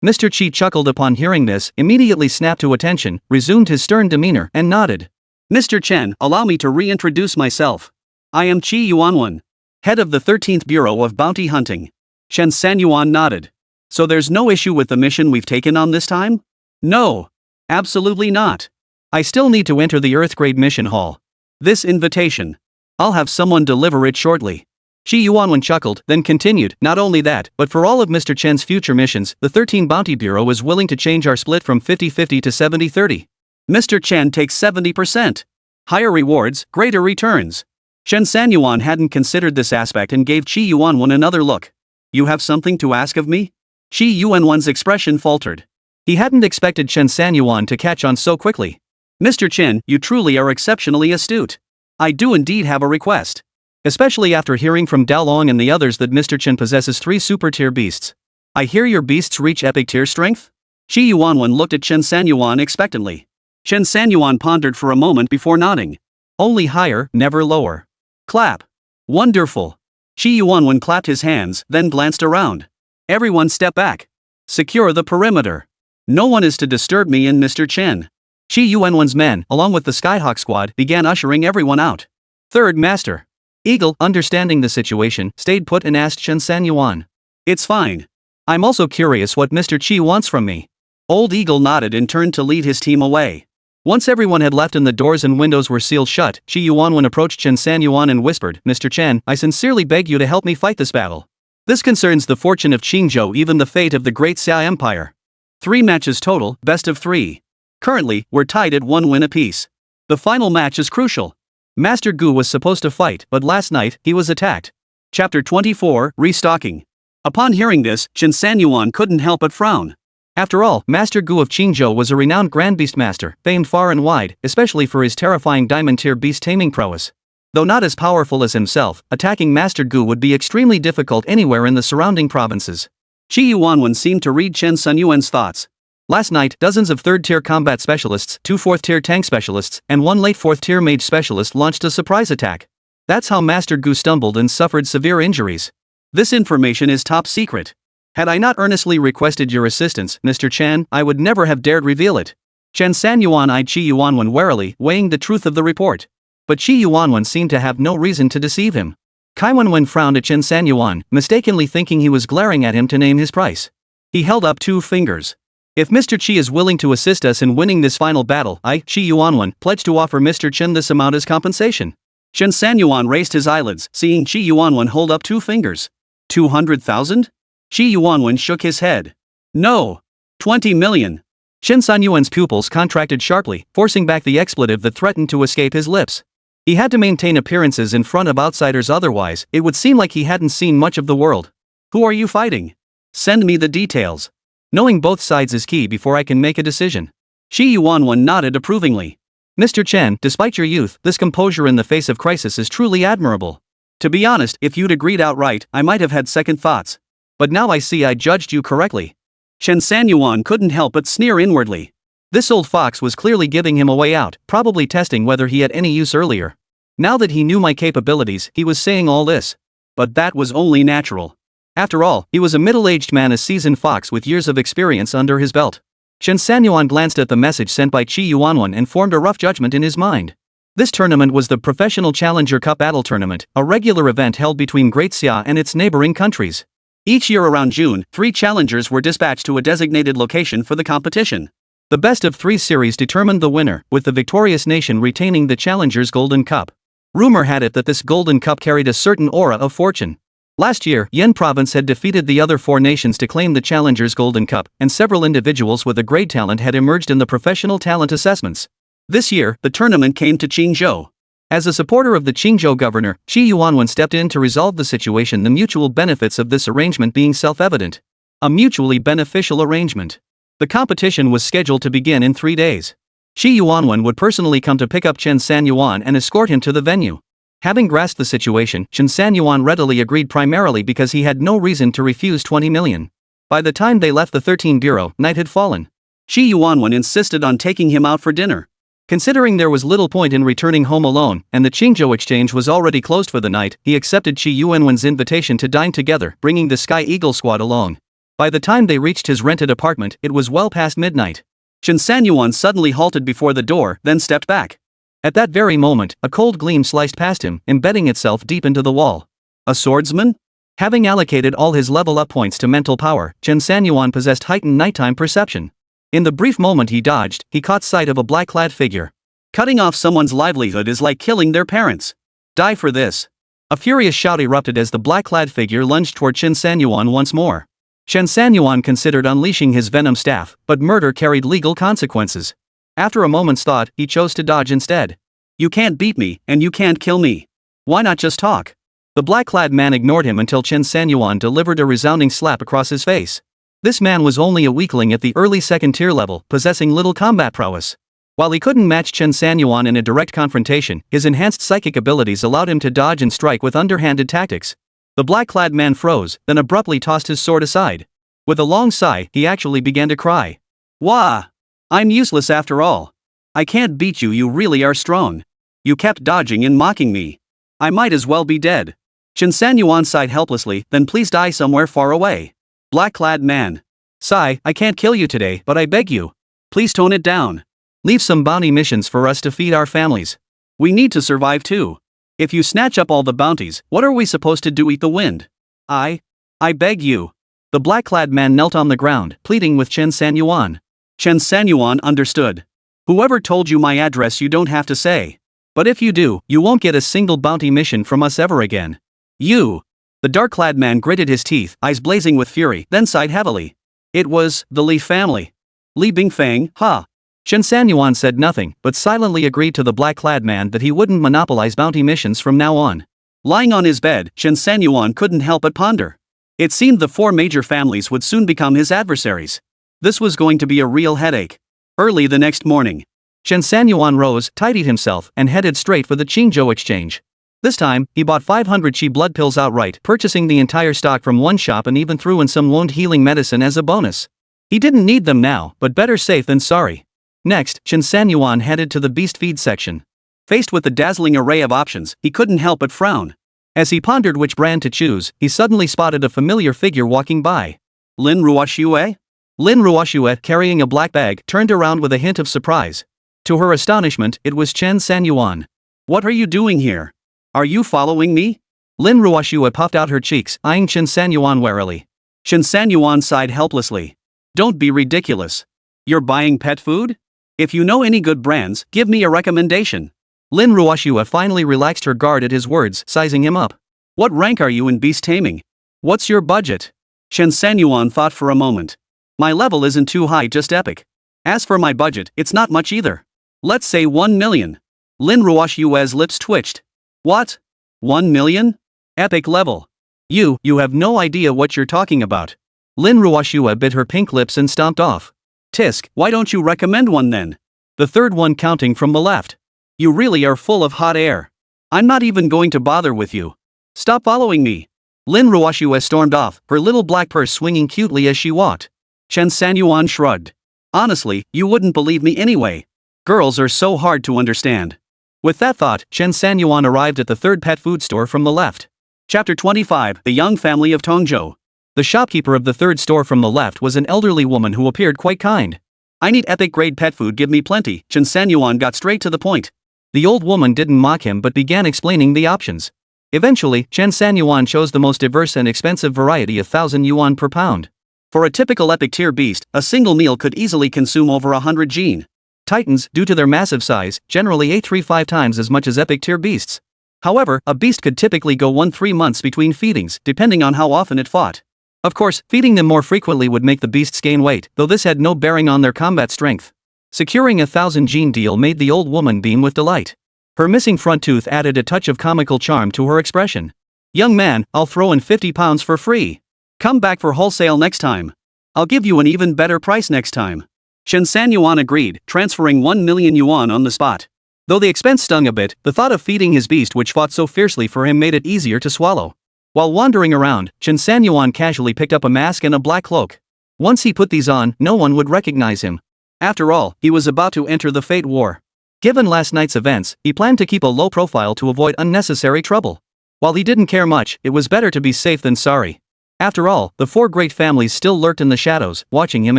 Mr. Chi chuckled upon hearing this, immediately snapped to attention, resumed his stern demeanor, and nodded. Mr. Chen, allow me to reintroduce myself. I am Qi Yuanwen, head of the 13th Bureau of Bounty Hunting. Chen Sanyuan nodded. So there's no issue with the mission we've taken on this time? No. Absolutely not. I still need to enter the Earth-grade mission hall. This invitation. I'll have someone deliver it shortly. Qi Yuanwen chuckled, then continued, not only that, but for all of Mr. Chen's future missions, the 13 Bounty Bureau is willing to change our split from 50-50 to 70-30. Mr. Chen takes 70%. Higher rewards, greater returns. Chen Sanyuan hadn't considered this aspect and gave Qi Yuanwen another look. You have something to ask of me? Qi Yuanwen's expression faltered. He hadn't expected Chen Sanyuan to catch on so quickly. Mr. Chen, you truly are exceptionally astute. I do indeed have a request. Especially after hearing from Dalong and the others that Mr. Chen possesses 3 super-tier beasts. I hear your beasts reach epic tier strength? Qi Yuanwen looked at Chen Sanyuan expectantly. Chen Sanyuan pondered for a moment before nodding. Only higher, never lower. Clap. Wonderful. Qi Yuanwen clapped his hands, then glanced around. Everyone step back. Secure the perimeter. No one is to disturb me and Mr. Chen. Qi Yuanwen's men, along with the Skyhawk squad, began ushering everyone out. Third Master. Eagle, understanding the situation, stayed put and asked Chen Sanyuan. It's fine. I'm also curious what Mr. Chi wants from me. Old Eagle nodded and turned to lead his team away. Once everyone had left and the doors and windows were sealed shut, Qi Yuanwen approached Chen Sanyuan and whispered, Mr. Chen, I sincerely beg you to help me fight this battle. This concerns the fortune of Qingzhou, even the fate of the Great Xia Empire. 3 matches total, best of 3. Currently, we're tied at 1 win apiece. The final match is crucial. Master Gu was supposed to fight, but last night, he was attacked. Chapter 24, Restocking. Upon hearing this, Chen Sanyuan couldn't help but frown. After all, Master Gu of Qingzhou was a renowned Grand Beastmaster, famed far and wide, especially for his terrifying diamond-tier beast-taming prowess. Though not as powerful as himself, attacking Master Gu would be extremely difficult anywhere in the surrounding provinces. Qi Yuanwen seemed to read Chen Sanyuan's thoughts. Last night, dozens of 3rd-tier combat specialists, 2 4th-tier tank specialists, and 1 late 4th-tier mage specialist launched a surprise attack. That's how Master Gu stumbled and suffered severe injuries. This information is top secret. Had I not earnestly requested your assistance, Mr. Chen, I would never have dared reveal it. Chen Sanyuan eyed Qi Yuanwen warily, weighing the truth of the report. But Qi Yuanwen seemed to have no reason to deceive him. Kai Wenwen frowned at Chen Sanyuan, mistakenly thinking he was glaring at him to name his price. He held up 2 fingers. If Mr. Qi is willing to assist us in winning this final battle, I, Qi Yuanwen, pledge to offer Mr. Chen this amount as compensation. Chen Sanyuan raised his eyelids, seeing Qi Yuanwen hold up 2 fingers. 200,000? Qi Yuanwen shook his head. No. 20 million. Chen Sanyuan's pupils contracted sharply, forcing back the expletive that threatened to escape his lips. He had to maintain appearances in front of outsiders, otherwise, it would seem like he hadn't seen much of the world. Who are you fighting? Send me the details. Knowing both sides is key before I can make a decision. Qi Yuanwen nodded approvingly. Mr. Chen, despite your youth, this composure in the face of crisis is truly admirable. To be honest, if you'd agreed outright, I might have had second thoughts. But now I see I judged you correctly. Chen Sanyuan couldn't help but sneer inwardly. This old fox was clearly giving him a way out, probably testing whether he had any use earlier. Now that he knew my capabilities, he was saying all this. But that was only natural. After all, he was a middle-aged man, a seasoned fox with years of experience under his belt. Chen Sanyuan glanced at the message sent by Qi Yuanwen and formed a rough judgment in his mind. This tournament was the Professional Challenger Cup Battle Tournament, a regular event held between Great Xia and its neighboring countries. Each year around June, 3 challengers were dispatched to a designated location for the competition. The best of 3 series determined the winner, with the victorious nation retaining the Challenger's Golden Cup. Rumor had it that this Golden Cup carried a certain aura of fortune. Last year, Yan Province had defeated the other 4 nations to claim the Challenger's Golden Cup, and several individuals with a great talent had emerged in the professional talent assessments. This year, the tournament came to Qingzhou. As a supporter of the Qingzhou governor, Qi Yuanwen stepped in to resolve the situation, the mutual benefits of this arrangement being self-evident. A mutually beneficial arrangement. The competition was scheduled to begin in 3 days. Qi Yuanwen would personally come to pick up Chen Sanyuan and escort him to the venue. Having grasped the situation, Chen Sanyuan readily agreed, primarily because he had no reason to refuse 20 million. By the time they left the 13 Bureau, night had fallen. Qi Yuanwen insisted on taking him out for dinner. Considering there was little point in returning home alone, and the Qingzhou exchange was already closed for the night, he accepted Qi Yuanwen's invitation to dine together, bringing the Sky Eagle squad along. By the time they reached his rented apartment, it was well past midnight. Chen Sanyuan suddenly halted before the door, then stepped back. At that very moment, a cold gleam sliced past him, embedding itself deep into the wall. A swordsman? Having allocated all his level-up points to mental power, Chen Sanyuan possessed heightened nighttime perception. In the brief moment he dodged, he caught sight of a black-clad figure. Cutting off someone's livelihood is like killing their parents. Die for this. A furious shout erupted as the black-clad figure lunged toward Chen Sanyuan once more. Chen Sanyuan considered unleashing his venom staff, but murder carried legal consequences. After a moment's thought, he chose to dodge instead. You can't beat me, and you can't kill me. Why not just talk? The black-clad man ignored him until Chen Sanyuan delivered a resounding slap across his face. This man was only a weakling at the early second-tier level, possessing little combat prowess. While he couldn't match Chen Sanyuan in a direct confrontation, his enhanced psychic abilities allowed him to dodge and strike with underhanded tactics. The black-clad man froze, then abruptly tossed his sword aside. With a long sigh, he actually began to cry. Wah! I'm useless after all. I can't beat you, you really are strong. You kept dodging and mocking me. I might as well be dead. Chen Sanyuan sighed helplessly, then please die somewhere far away. Black-clad man. Sigh, I can't kill you today, but I beg you. Please tone it down. Leave some bounty missions for us to feed our families. We need to survive too. If you snatch up all the bounties, what are we supposed to do? Eat the wind? I beg you. The black-clad man knelt on the ground, pleading with Chen Sanyuan. Chen Sanyuan understood. Whoever told you my address, you don't have to say. But if you do, you won't get a single bounty mission from us ever again. You. The dark-clad man gritted his teeth, eyes blazing with fury, then sighed heavily. It was the Li family. Li Bingfang, ha. Chen Sanyuan said nothing, but silently agreed to the black-clad man that he wouldn't monopolize bounty missions from now on. Lying on his bed, Chen Sanyuan couldn't help but ponder. It seemed the 4 major families would soon become his adversaries. This was going to be a real headache. Early the next morning, Chen Sanyuan rose, tidied himself, and headed straight for the Qingzhou exchange. This time, he bought 500 Qi blood pills outright, purchasing the entire stock from one shop and even threw in some wound-healing medicine as a bonus. He didn't need them now, but better safe than sorry. Next, Chen Sanyuan headed to the beast feed section. Faced with the dazzling array of options, he couldn't help but frown. As he pondered which brand to choose, he suddenly spotted a familiar figure walking by. Lin Ruoxue? Lin Ruoxue, carrying a black bag, turned around with a hint of surprise. To her astonishment, it was Chen Sanyuan. What are you doing here? Are you following me? Lin Ruoxue puffed out her cheeks, eyeing Chen Sanyuan warily. Chen Sanyuan sighed helplessly. Don't be ridiculous. You're buying pet food? If you know any good brands, give me a recommendation. Lin Ruoxue finally relaxed her guard at his words, sizing him up. What rank are you in beast taming? What's your budget? Chen Sanyuan thought for a moment. My level isn't too high, just epic. As for my budget, it's not much either. Let's say 1 million. Lin Ruoxue's lips twitched. What? 1 million? Epic level. You have no idea what you're talking about. Lin Ruoxue bit her pink lips and stomped off. Tisk, why don't you recommend one then? The third one counting from the left. You really are full of hot air. I'm not even going to bother with you. Stop following me. Lin Ruoxue stormed off, her little black purse swinging cutely as she walked. Chen Sanyuan shrugged. Honestly, you wouldn't believe me anyway. Girls are so hard to understand. With that thought, Chen Sanyuan arrived at the third pet food store from the left. Chapter 25, The Young Family of Qingzhou. The shopkeeper of the third store from the left was an elderly woman who appeared quite kind. I need epic-grade pet food, give me plenty. Chen Sanyuan got straight to the point. The old woman didn't mock him but began explaining the options. Eventually, Chen Sanyuan chose the most diverse and expensive variety of 1,000 yuan per pound. For a typical epic tier beast, a single meal could easily consume over 100 gene. Titans, due to their massive size, generally ate 3-5 times as much as epic tier beasts. However, a beast could typically go 1-3 months between feedings, depending on how often it fought. Of course, feeding them more frequently would make the beasts gain weight, though this had no bearing on their combat strength. Securing a 1,000 gene deal made the old woman beam with delight. Her missing front tooth added a touch of comical charm to her expression. Young man, I'll throw in 50 pounds for free. Come back for wholesale next time. I'll give you an even better price next time. Chen Sanyuan agreed, transferring 1 million yuan on the spot. Though the expense stung a bit, the thought of feeding his beast which fought so fiercely for him made it easier to swallow. While wandering around, Chen Sanyuan casually picked up a mask and a black cloak. Once he put these on, no one would recognize him. After all, he was about to enter the Fate War. Given last night's events, he planned to keep a low profile to avoid unnecessary trouble. While he didn't care much, it was better to be safe than sorry. After all, the four great families still lurked in the shadows, watching him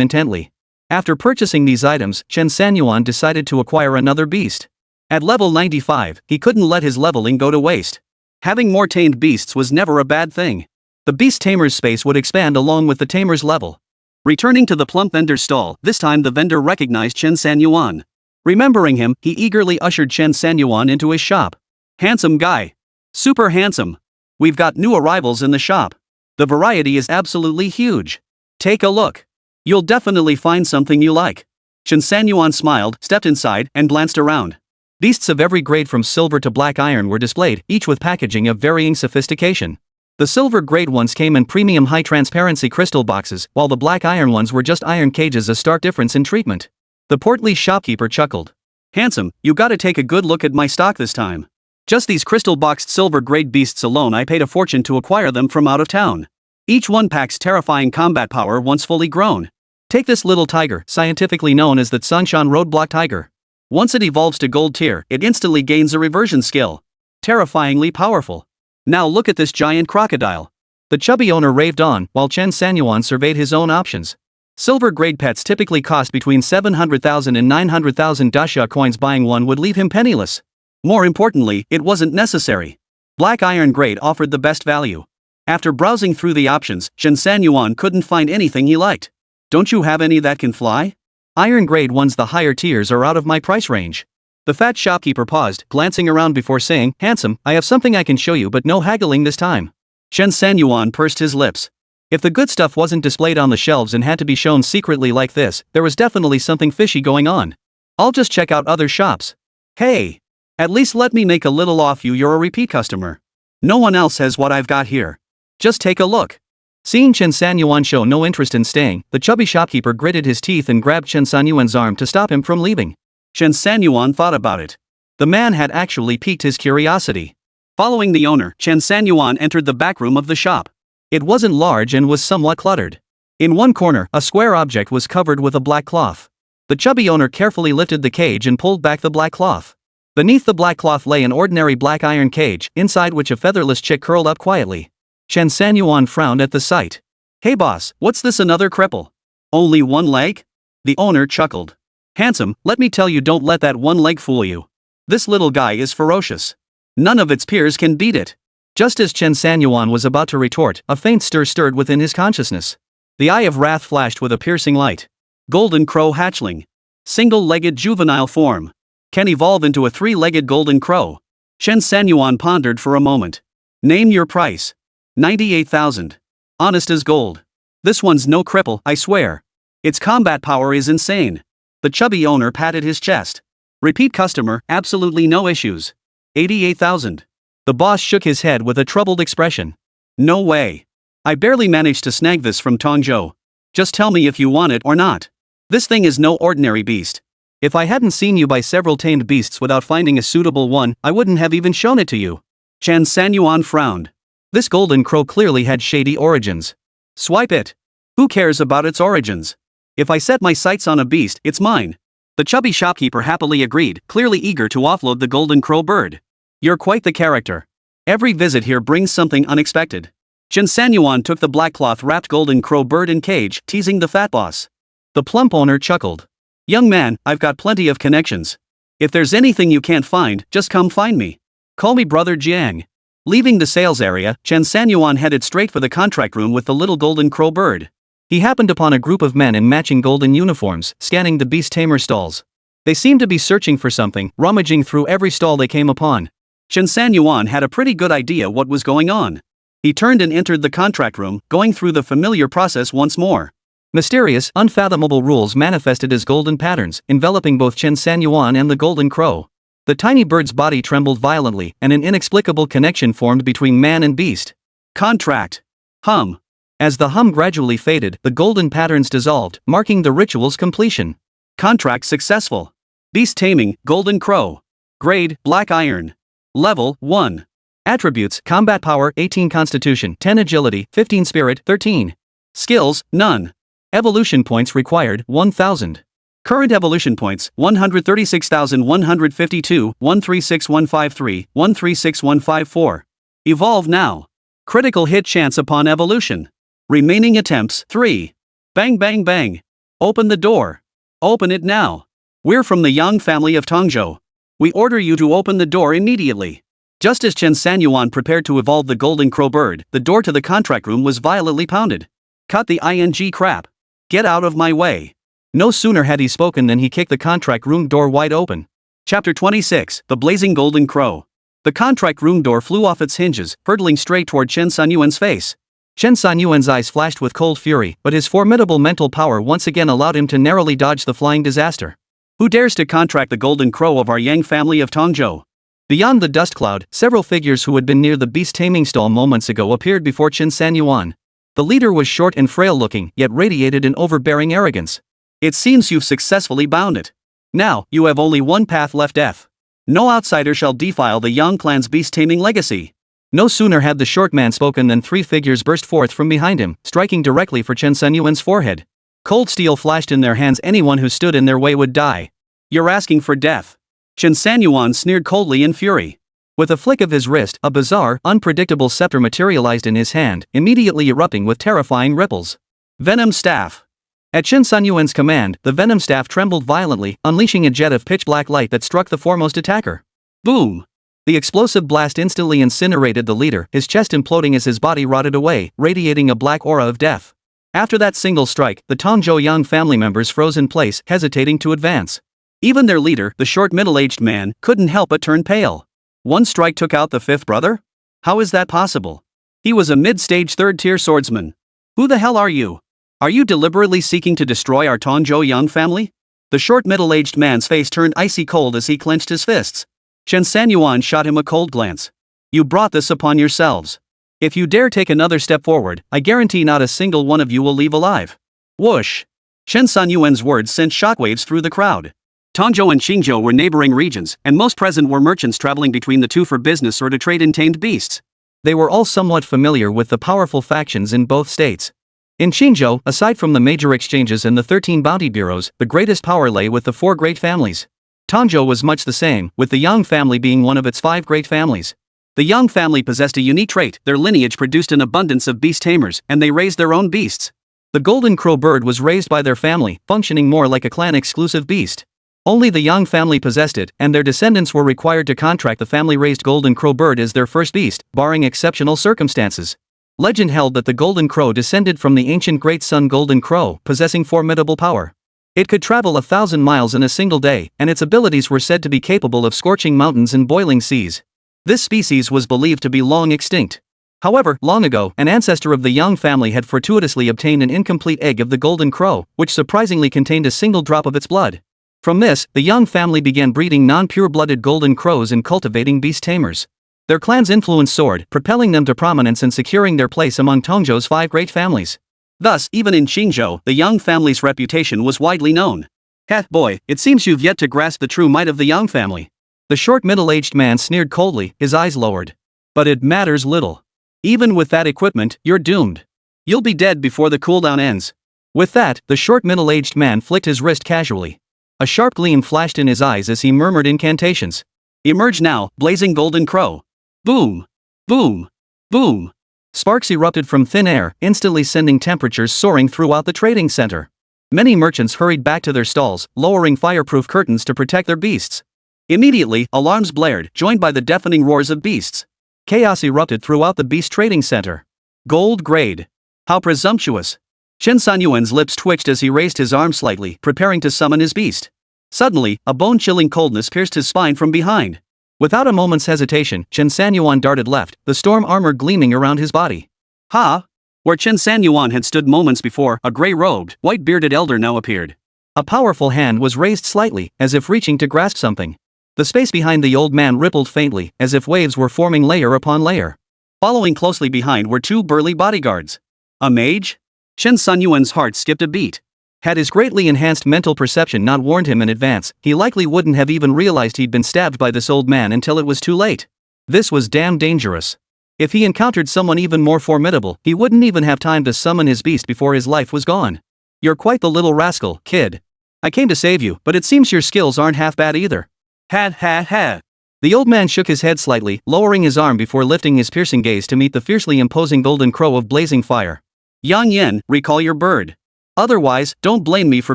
intently. After purchasing these items, Chen Sanyuan decided to acquire another beast. At level 95, he couldn't let his leveling go to waste. Having more tamed beasts was never a bad thing. The Beast Tamer's space would expand along with the Tamer's level. Returning to the plump vendor's stall, this time the vendor recognized Chen Sanyuan. Remembering him, he eagerly ushered Chen Sanyuan into his shop. Handsome guy. Super handsome. We've got new arrivals in the shop. The variety is absolutely huge. Take a look. You'll definitely find something you like. Chen Sanyuan smiled, stepped inside, and glanced around. Beasts of every grade from silver to black iron were displayed, each with packaging of varying sophistication. The silver grade ones came in premium high transparency crystal boxes, while the black iron ones were just iron cages, a stark difference in treatment. The portly shopkeeper chuckled. Handsome, you gotta take a good look at my stock this time. Just these crystal boxed silver grade beasts alone, I paid a fortune to acquire them from out of town. Each one packs terrifying combat power once fully grown. Take this little tiger, scientifically known as the Tsongshan roadblock tiger. Once it evolves to gold tier, it instantly gains a reversion skill. Terrifyingly powerful. Now look at this giant crocodile. The chubby owner raved on, while Chen Sanyuan surveyed his own options. Silver grade pets typically cost between 700,000 and 900,000 dasha coins. Buying one would leave him penniless. More importantly, it wasn't necessary. Black iron grade offered the best value. After browsing through the options, Chen Sanyuan couldn't find anything he liked. Don't you have any that can fly? Iron grade ones, the higher tiers, are out of my price range. The fat shopkeeper paused, glancing around before saying, Handsome, I have something I can show you, but no haggling this time. Chen Sanyuan pursed his lips. If the good stuff wasn't displayed on the shelves and had to be shown secretly like this, there was definitely something fishy going on. I'll just check out other shops. Hey! At least let me make a little off you, you're a repeat customer. No one else has what I've got here. Just take a look. Seeing Chen Sanyuan show no interest in staying, the chubby shopkeeper gritted his teeth and grabbed Chen Sanyuan's arm to stop him from leaving. Chen Sanyuan thought about it. The man had actually piqued his curiosity. Following the owner, Chen Sanyuan entered the back room of the shop. It wasn't large and was somewhat cluttered. In one corner, a square object was covered with a black cloth. The chubby owner carefully lifted the cage and pulled back the black cloth. Beneath the black cloth lay an ordinary black iron cage, inside which a featherless chick curled up quietly. Chen Sanyuan frowned at the sight. Hey boss, what's this, another cripple? Only one leg? The owner chuckled. Handsome, let me tell you, don't let that one leg fool you. This little guy is ferocious. None of its peers can beat it. Just as Chen Sanyuan was about to retort, a faint stir stirred within his consciousness. The eye of wrath flashed with a piercing light. Golden crow hatchling. Single-legged juvenile form. Can evolve into a three-legged golden crow. Chen Sanyuan pondered for a moment. Name your price. 98,000. Honest as gold. This one's no cripple, I swear. Its combat power is insane. The chubby owner patted his chest. Repeat customer, absolutely no issues. 88,000. The boss shook his head with a troubled expression. No way. I barely managed to snag this from Qingzhou. Just tell me if you want it or not. This thing is no ordinary beast. If I hadn't seen you buy several tamed beasts without finding a suitable one, I wouldn't have even shown it to you. Chen Sanyuan frowned. This golden crow clearly had shady origins. Swipe it. Who cares about its origins? If I set my sights on a beast, it's mine. The chubby shopkeeper happily agreed, clearly eager to offload the golden crow bird. You're quite the character. Every visit here brings something unexpected. Chen Sanyuan took the black cloth-wrapped golden crow bird in cage, teasing the fat boss. The plump owner chuckled. Young man, I've got plenty of connections. If there's anything you can't find, just come find me. Call me Brother Jiang. Leaving the sales area, Chen Sanyuan headed straight for the contract room with the little golden crow bird. He happened upon a group of men in matching golden uniforms, scanning the Beast Tamer stalls. They seemed to be searching for something, rummaging through every stall they came upon. Chen Sanyuan had a pretty good idea what was going on. He turned and entered the contract room, going through the familiar process once more. Mysterious, unfathomable rules manifested as golden patterns, enveloping both Chen Sanyuan and the golden crow. The tiny bird's body trembled violently, and an inexplicable connection formed between man and beast. Contract. Hum. As the hum gradually faded, the golden patterns dissolved, marking the ritual's completion. Contract successful. Beast taming, golden crow. Grade, black iron. Level, 1. Attributes, combat power, 18 constitution, 10 agility, 15 spirit, 13. Skills, none. Evolution points required, 1000. Current evolution points, 136,152, 136153, 136154. Evolve now. Critical hit chance upon evolution. Remaining attempts, 3. Bang bang bang. Open the door. Open it now. We're from the Yang family of Qingzhou. We order you to open the door immediately. Just as Chen Sanyuan prepared to evolve the golden crow bird, the door to the contract room was violently pounded. Cut the ing crap. Get out of my way. No sooner had he spoken than he kicked the contract room door wide open. Chapter 26, The Blazing Golden Crow. The contract room door flew off its hinges, hurtling straight toward Chen Sanyuan's face. Chen Sanyuan's eyes flashed with cold fury, but his formidable mental power once again allowed him to narrowly dodge the flying disaster. Who dares to contract the golden crow of our Yang family of Qingzhou? Beyond the dust cloud, several figures who had been near the beast taming stall moments ago appeared before Chen Sanyuan. The leader was short and frail-looking, yet radiated an overbearing arrogance. It seems you've successfully bound it. Now, you have only one path left: death. No outsider shall defile the Yang clan's beast-taming legacy. No sooner had the short man spoken than three figures burst forth from behind him, striking directly for Chen Sanyuan's forehead. Cold steel flashed in their hands. Anyone who stood in their way would die. You're asking for death. Chen Sanyuan sneered coldly in fury. With a flick of his wrist, a bizarre, unpredictable scepter materialized in his hand, immediately erupting with terrifying ripples. Venom Staff. At Chen Sanyuan's command, the venom staff trembled violently, unleashing a jet of pitch-black light that struck the foremost attacker. Boom! The explosive blast instantly incinerated the leader, his chest imploding as his body rotted away, radiating a black aura of death. After that single strike, the Qingzhou Yang family members froze in place, hesitating to advance. Even their leader, the short middle-aged man, couldn't help but turn pale. One strike took out the fifth brother? How is that possible? He was a mid-stage third-tier swordsman. Who the hell are you? Are you deliberately seeking to destroy our Qingzhou Yang family? The short middle-aged man's face turned icy cold as he clenched his fists. Chen Sanyuan shot him a cold glance. You brought this upon yourselves. If you dare take another step forward, I guarantee not a single one of you will leave alive. Whoosh! Chen Sanyuan's words sent shockwaves through the crowd. Qingzhou and Qingzhou were neighboring regions, and most present were merchants traveling between the two for business or to trade in tamed beasts. They were all somewhat familiar with the powerful factions in both states. In Qingzhou, aside from the major exchanges and the 13 bounty bureaus, the greatest power lay with the 4 great families. Qingzhou was much the same, with the Yang family being one of its 5 great families. The Yang family possessed a unique trait: their lineage produced an abundance of beast tamers, and they raised their own beasts. The golden crow bird was raised by their family, functioning more like a clan-exclusive beast. Only the Yang family possessed it, and their descendants were required to contract the family-raised golden crow bird as their first beast, barring exceptional circumstances. Legend held that the golden crow descended from the ancient great sun golden crow, possessing formidable power. It could travel 1,000 miles in a single day, and its abilities were said to be capable of scorching mountains and boiling seas. This species was believed to be long extinct. However, long ago, an ancestor of the Yang family had fortuitously obtained an incomplete egg of the golden crow, which surprisingly contained a single drop of its blood. From this, the Yang family began breeding non-pure-blooded golden crows and cultivating beast tamers. Their clan's influence soared, propelling them to prominence and securing their place among Qingzhou's 5 great families. Thus, even in Qingzhou, the Yang family's reputation was widely known. Heh, boy, it seems you've yet to grasp the true might of the Yang family. The short middle-aged man sneered coldly, his eyes lowered. But it matters little. Even with that equipment, you're doomed. You'll be dead before the cooldown ends. With that, the short middle-aged man flicked his wrist casually. A sharp gleam flashed in his eyes as he murmured incantations. Emerge now, blazing golden crow. Boom! Boom! Boom! Sparks erupted from thin air, instantly sending temperatures soaring throughout the trading center. Many merchants hurried back to their stalls, lowering fireproof curtains to protect their beasts. Immediately, alarms blared, joined by the deafening roars of beasts. Chaos erupted throughout the beast trading center. Gold grade. How presumptuous! Chen Sanyuan's lips twitched as he raised his arm slightly, preparing to summon his beast. Suddenly, a bone-chilling coldness pierced his spine from behind. Without a moment's hesitation, Chen Sanyuan darted left, the storm armor gleaming around his body. Ha! Where Chen Sanyuan had stood moments before, a gray-robed, white-bearded elder now appeared. A powerful hand was raised slightly, as if reaching to grasp something. The space behind the old man rippled faintly, as if waves were forming layer upon layer. Following closely behind were two burly bodyguards. A mage? Chen Sanyuan's heart skipped a beat. Had his greatly enhanced mental perception not warned him in advance, he likely wouldn't have even realized he'd been stabbed by this old man until it was too late. This was damn dangerous. If he encountered someone even more formidable, he wouldn't even have time to summon his beast before his life was gone. You're quite the little rascal, kid. I came to save you, but it seems your skills aren't half bad either. Ha. The old man shook his head slightly, lowering his arm before lifting his piercing gaze to meet the fiercely imposing golden crow of blazing fire. Yang Yen, recall your bird. Otherwise, don't blame me for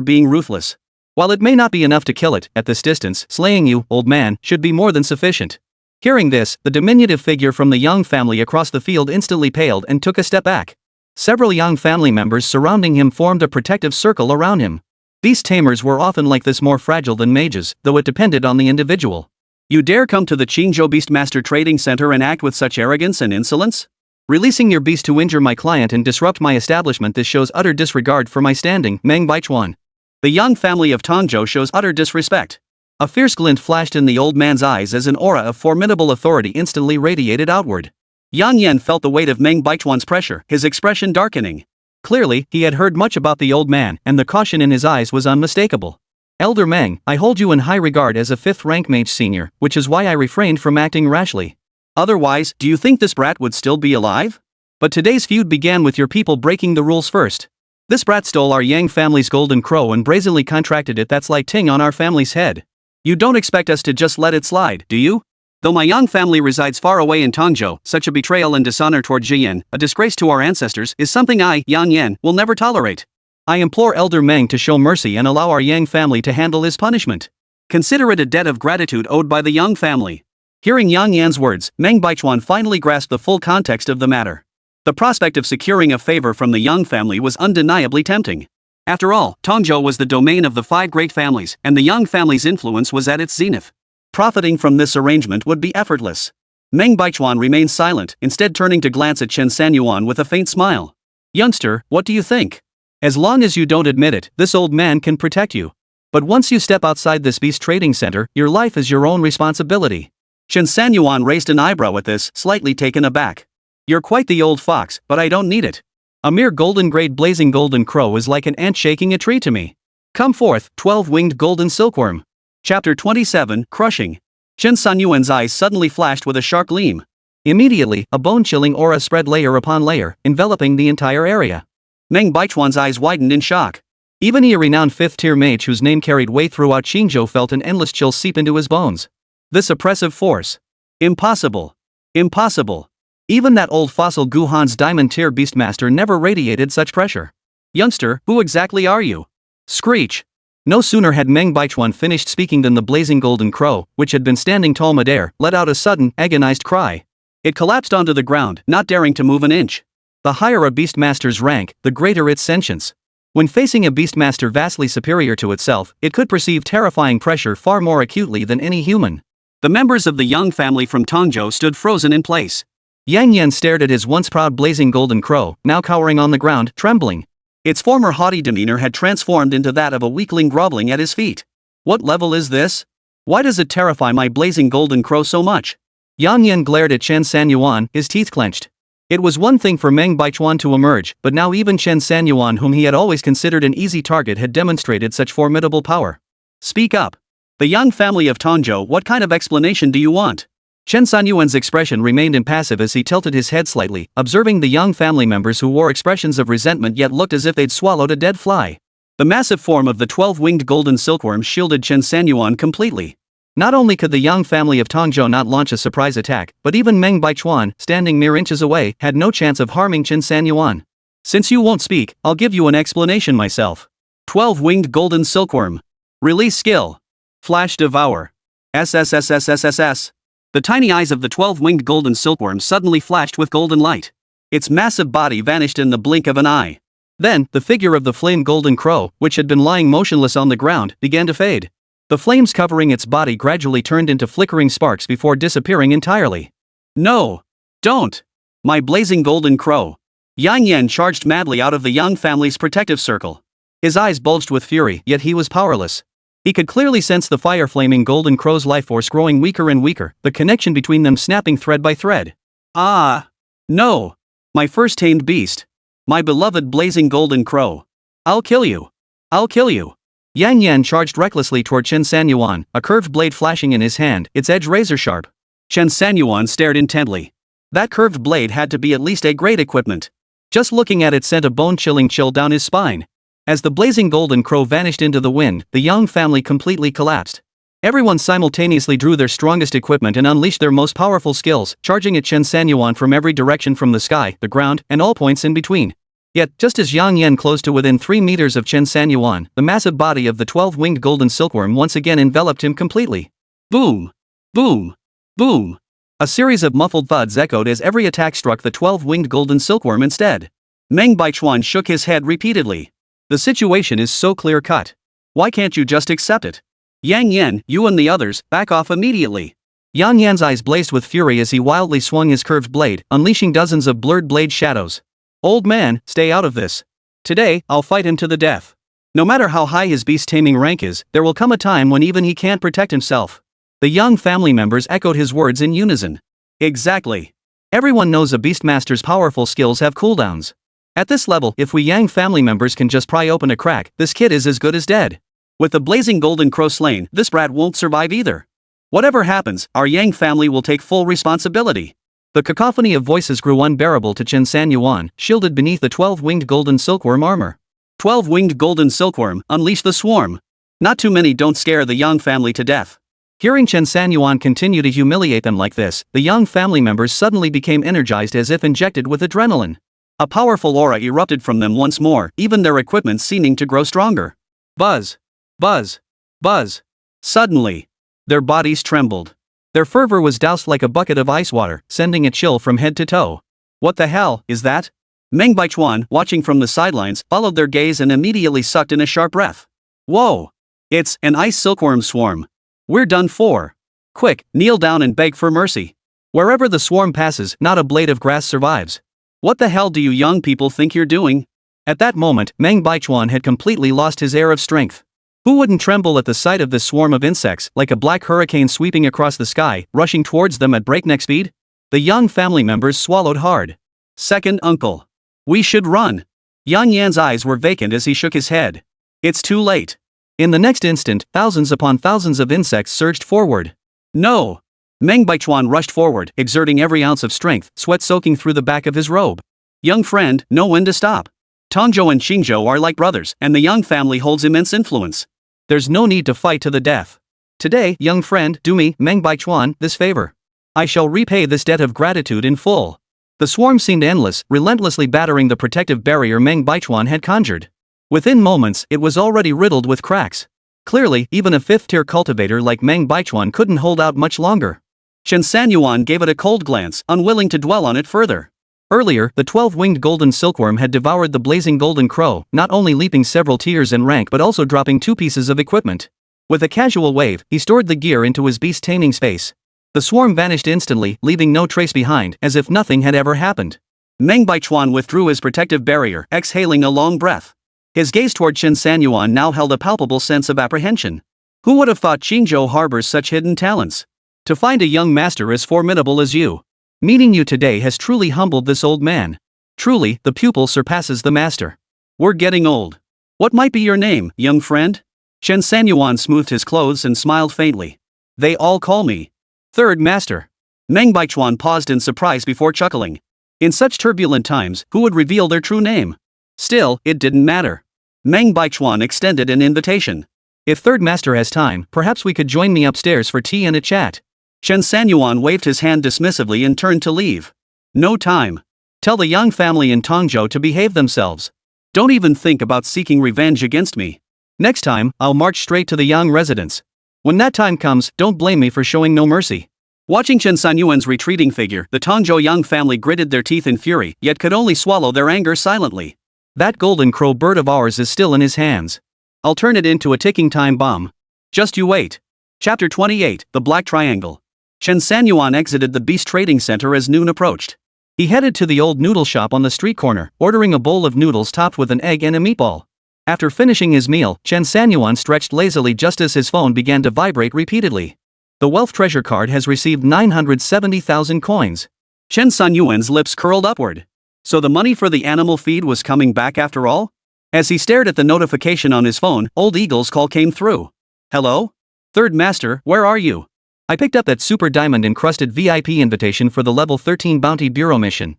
being ruthless. While it may not be enough to kill it, at this distance, slaying you, old man, should be more than sufficient. Hearing this, the diminutive figure from the Yang family across the field instantly paled and took a step back. Several Yang family members surrounding him formed a protective circle around him. Beast tamers were often like this, more fragile than mages, though it depended on the individual. You dare come to the Qingzhou Beastmaster Trading Center and act with such arrogance and insolence? Releasing your beast to injure my client and disrupt my establishment, this shows utter disregard for my standing, Meng Baichuan. The Yang family of Qingzhou shows utter disrespect. A fierce glint flashed in the old man's eyes as an aura of formidable authority instantly radiated outward. Yang Yen felt the weight of Meng Baichuan's pressure, his expression darkening. Clearly, he had heard much about the old man, and the caution in his eyes was unmistakable. Elder Meng, I hold you in high regard as a 5th rank mage senior, which is why I refrained from acting rashly. Otherwise, do you think this brat would still be alive? But today's feud began with your people breaking the rules first. This brat stole our Yang family's golden crow and brazenly contracted it. That's like ting on our family's head. You don't expect us to just let it slide, do you? Though my Yang family resides far away in Qingzhou, such a betrayal and dishonor toward Jiyan, a disgrace to our ancestors, is something I, Yang Yen, will never tolerate. I implore Elder Meng to show mercy and allow our Yang family to handle his punishment. Consider it a debt of gratitude owed by the Yang family. Hearing Yang Yan's words, Meng Baichuan finally grasped the full context of the matter. The prospect of securing a favor from the Yang family was undeniably tempting. After all, Qingzhou was the domain of the 5 great families, and the Yang family's influence was at its zenith. Profiting from this arrangement would be effortless. Meng Baichuan remained silent, instead turning to glance at Chen Sanyuan with a faint smile. Youngster, what do you think? As long as you don't admit it, this old man can protect you. But once you step outside this beast trading center, your life is your own responsibility. Chen Sanyuan raised an eyebrow at this, slightly taken aback. You're quite the old fox, but I don't need it. A mere golden-grade blazing golden crow is like an ant shaking a tree to me. Come forth, 12-winged golden silkworm. Chapter 27, Crushing. Chen Sanyuan's eyes suddenly flashed with a sharp gleam. Immediately, a bone-chilling aura spread layer upon layer, enveloping the entire area. Meng Baichuan's eyes widened in shock. Even a renowned 5th-tier mage whose name carried weight throughout Qingzhou felt an endless chill seep into his bones. This oppressive force. Impossible. Impossible. Even that old fossil Guhan's diamond-tier beastmaster never radiated such pressure. Youngster, who exactly are you? Screech. No sooner had Meng Baichuan finished speaking than the blazing golden crow, which had been standing tall midair, let out a sudden, agonized cry. It collapsed onto the ground, not daring to move an inch. The higher a beastmaster's rank, the greater its sentience. When facing a beastmaster vastly superior to itself, it could perceive terrifying pressure far more acutely than any human. The members of the Yang family from Qingzhou stood frozen in place. Yang Yen stared at his once proud blazing golden crow, now cowering on the ground, trembling. Its former haughty demeanor had transformed into that of a weakling groveling at his feet. What level is this? Why does it terrify my blazing golden crow so much? Yang Yen glared at Chen Sanyuan, his teeth clenched. It was one thing for Meng Baichuan to emerge, but now even Chen Sanyuan, whom he had always considered an easy target, had demonstrated such formidable power. Speak up. The Yang family of Qingzhou, what kind of explanation do you want? Chen Sanyuan's expression remained impassive as he tilted his head slightly, observing the Yang family members who wore expressions of resentment yet looked as if they'd swallowed a dead fly. The massive form of the 12-winged golden silkworm shielded Chen Sanyuan completely. Not only could the young family of Qingzhou not launch a surprise attack, but even Meng Baichuan, standing mere inches away, had no chance of harming Chen Sanyuan. Since you won't speak, I'll give you an explanation myself. 12-winged golden silkworm. Release skill. Flash devour. SSSSSSS. The tiny eyes of the 12-winged golden silkworm suddenly flashed with golden light. Its massive body vanished in the blink of an eye. Then, the figure of the flame golden crow, which had been lying motionless on the ground, began to fade. The flames covering its body gradually turned into flickering sparks before disappearing entirely. No! Don't! My blazing golden crow! Yang Yan charged madly out of the Yang family's protective circle. His eyes bulged with fury, yet he was powerless. He could clearly sense the fire-flaming golden crow's life force growing weaker and weaker, the connection between them snapping thread by thread. Ah! No! My first tamed beast! My beloved blazing golden crow! I'll kill you! I'll kill you! Yang Yan charged recklessly toward Chen Sanyuan, a curved blade flashing in his hand, its edge razor-sharp. Chen Sanyuan stared intently. That curved blade had to be at least a great equipment. Just looking at it sent a bone-chilling chill down his spine. As the blazing golden crow vanished into the wind, the Yang family completely collapsed. Everyone simultaneously drew their strongest equipment and unleashed their most powerful skills, charging at Chen Sanyuan from every direction from the sky, the ground, and all points in between. Yet, just as Yang Yan closed to within 3 meters of Chen Sanyuan, the massive body of the 12-winged golden silkworm once again enveloped him completely. Boom! Boom! Boom! A series of muffled thuds echoed as every attack struck the 12-winged golden silkworm instead. Meng Baichuan shook his head repeatedly. The situation is so clear-cut. Why can't you just accept it? Yang Yan, you and the others, back off immediately. Yang Yan's eyes blazed with fury as he wildly swung his curved blade, unleashing dozens of blurred blade shadows. Old man, stay out of this. Today, I'll fight him to the death. No matter how high his beast-taming rank is, there will come a time when even he can't protect himself. The young family members echoed his words in unison. Exactly. Everyone knows a beastmaster's powerful skills have cooldowns. At this level, if we Yang family members can just pry open a crack, this kid is as good as dead. With the blazing golden crow slain, this brat won't survive either. Whatever happens, our Yang family will take full responsibility. The cacophony of voices grew unbearable to Chen Sanyuan, shielded beneath the 12-winged golden silkworm armor. 12-winged golden silkworm, unleash the swarm. Not too many don't scare the Yang family to death. Hearing Chen Sanyuan continue to humiliate them like this, the Yang family members suddenly became energized as if injected with adrenaline. A powerful aura erupted from them once more, even their equipment seeming to grow stronger. Buzz! Buzz! Buzz! Suddenly, their bodies trembled. Their fervor was doused like a bucket of ice water, sending a chill from head to toe. What the hell is that? Meng Baichuan, watching from the sidelines, followed their gaze and immediately sucked in a sharp breath. Whoa! It's an ice silkworm swarm. We're done for. Quick, kneel down and beg for mercy. Wherever the swarm passes, not a blade of grass survives. What the hell do you young people think you're doing? At that moment, Meng Baichuan had completely lost his air of strength. Who wouldn't tremble at the sight of this swarm of insects, like a black hurricane sweeping across the sky, rushing towards them at breakneck speed? The young family members swallowed hard. Second uncle. We should run. Yang Yan's eyes were vacant as he shook his head. It's too late. In the next instant, thousands upon thousands of insects surged forward. No! Meng Baichuan rushed forward, exerting every ounce of strength, sweat soaking through the back of his robe. Young friend, know when to stop. Qingzhou and Qingzhou are like brothers, and the Yang family holds immense influence. There's no need to fight to the death. Today, young friend, do me, Meng Baichuan, this favor. I shall repay this debt of gratitude in full. The swarm seemed endless, relentlessly battering the protective barrier Meng Baichuan had conjured. Within moments, it was already riddled with cracks. Clearly, even a fifth-tier cultivator like Meng Baichuan couldn't hold out much longer. Chen Sanyuan gave it a cold glance, unwilling to dwell on it further. Earlier, the 12-winged golden silkworm had devoured the blazing golden crow, not only leaping several tiers in rank but also dropping 2 pieces of equipment. With a casual wave, he stored the gear into his beast-taming space. The swarm vanished instantly, leaving no trace behind, as if nothing had ever happened. Meng Baichuan withdrew his protective barrier, exhaling a long breath. His gaze toward Chen Sanyuan now held a palpable sense of apprehension. Who would have thought Qingzhou harbors such hidden talents? To find a young master as formidable as you. Meeting you today has truly humbled this old man. Truly, the pupil surpasses the master. We're getting old. What might be your name, young friend? Chen Sanyuan smoothed his clothes and smiled faintly. They all call me Third Master. Meng Baichuan paused in surprise before chuckling. In such turbulent times, who would reveal their true name? Still, it didn't matter. Meng Baichuan extended an invitation. If Third Master has time, perhaps we could join me upstairs for tea and a chat. Chen Sanyuan waved his hand dismissively and turned to leave. No time. Tell the Yang family in Qingzhou to behave themselves. Don't even think about seeking revenge against me. Next time, I'll march straight to the Yang residence. When that time comes, don't blame me for showing no mercy. Watching Chen Sanyuan's retreating figure, the Qingzhou Yang family gritted their teeth in fury, yet could only swallow their anger silently. That golden crow bird of ours is still in his hands. I'll turn it into a ticking time bomb. Just you wait. Chapter 28, The Black Triangle. Chen Sanyuan exited the Beast Trading Center as noon approached. He headed to the old noodle shop on the street corner, ordering a bowl of noodles topped with an egg and a meatball. After finishing his meal, Chen Sanyuan stretched lazily just as his phone began to vibrate repeatedly. The wealth treasure card has received 970,000 coins. Chen Sanyuan's lips curled upward. So the money for the animal feed was coming back after all? As he stared at the notification on his phone, Old Eagle's call came through. Hello? Third Master, where are you? I picked up that super diamond-encrusted VIP invitation for the level 13 Bounty Bureau mission.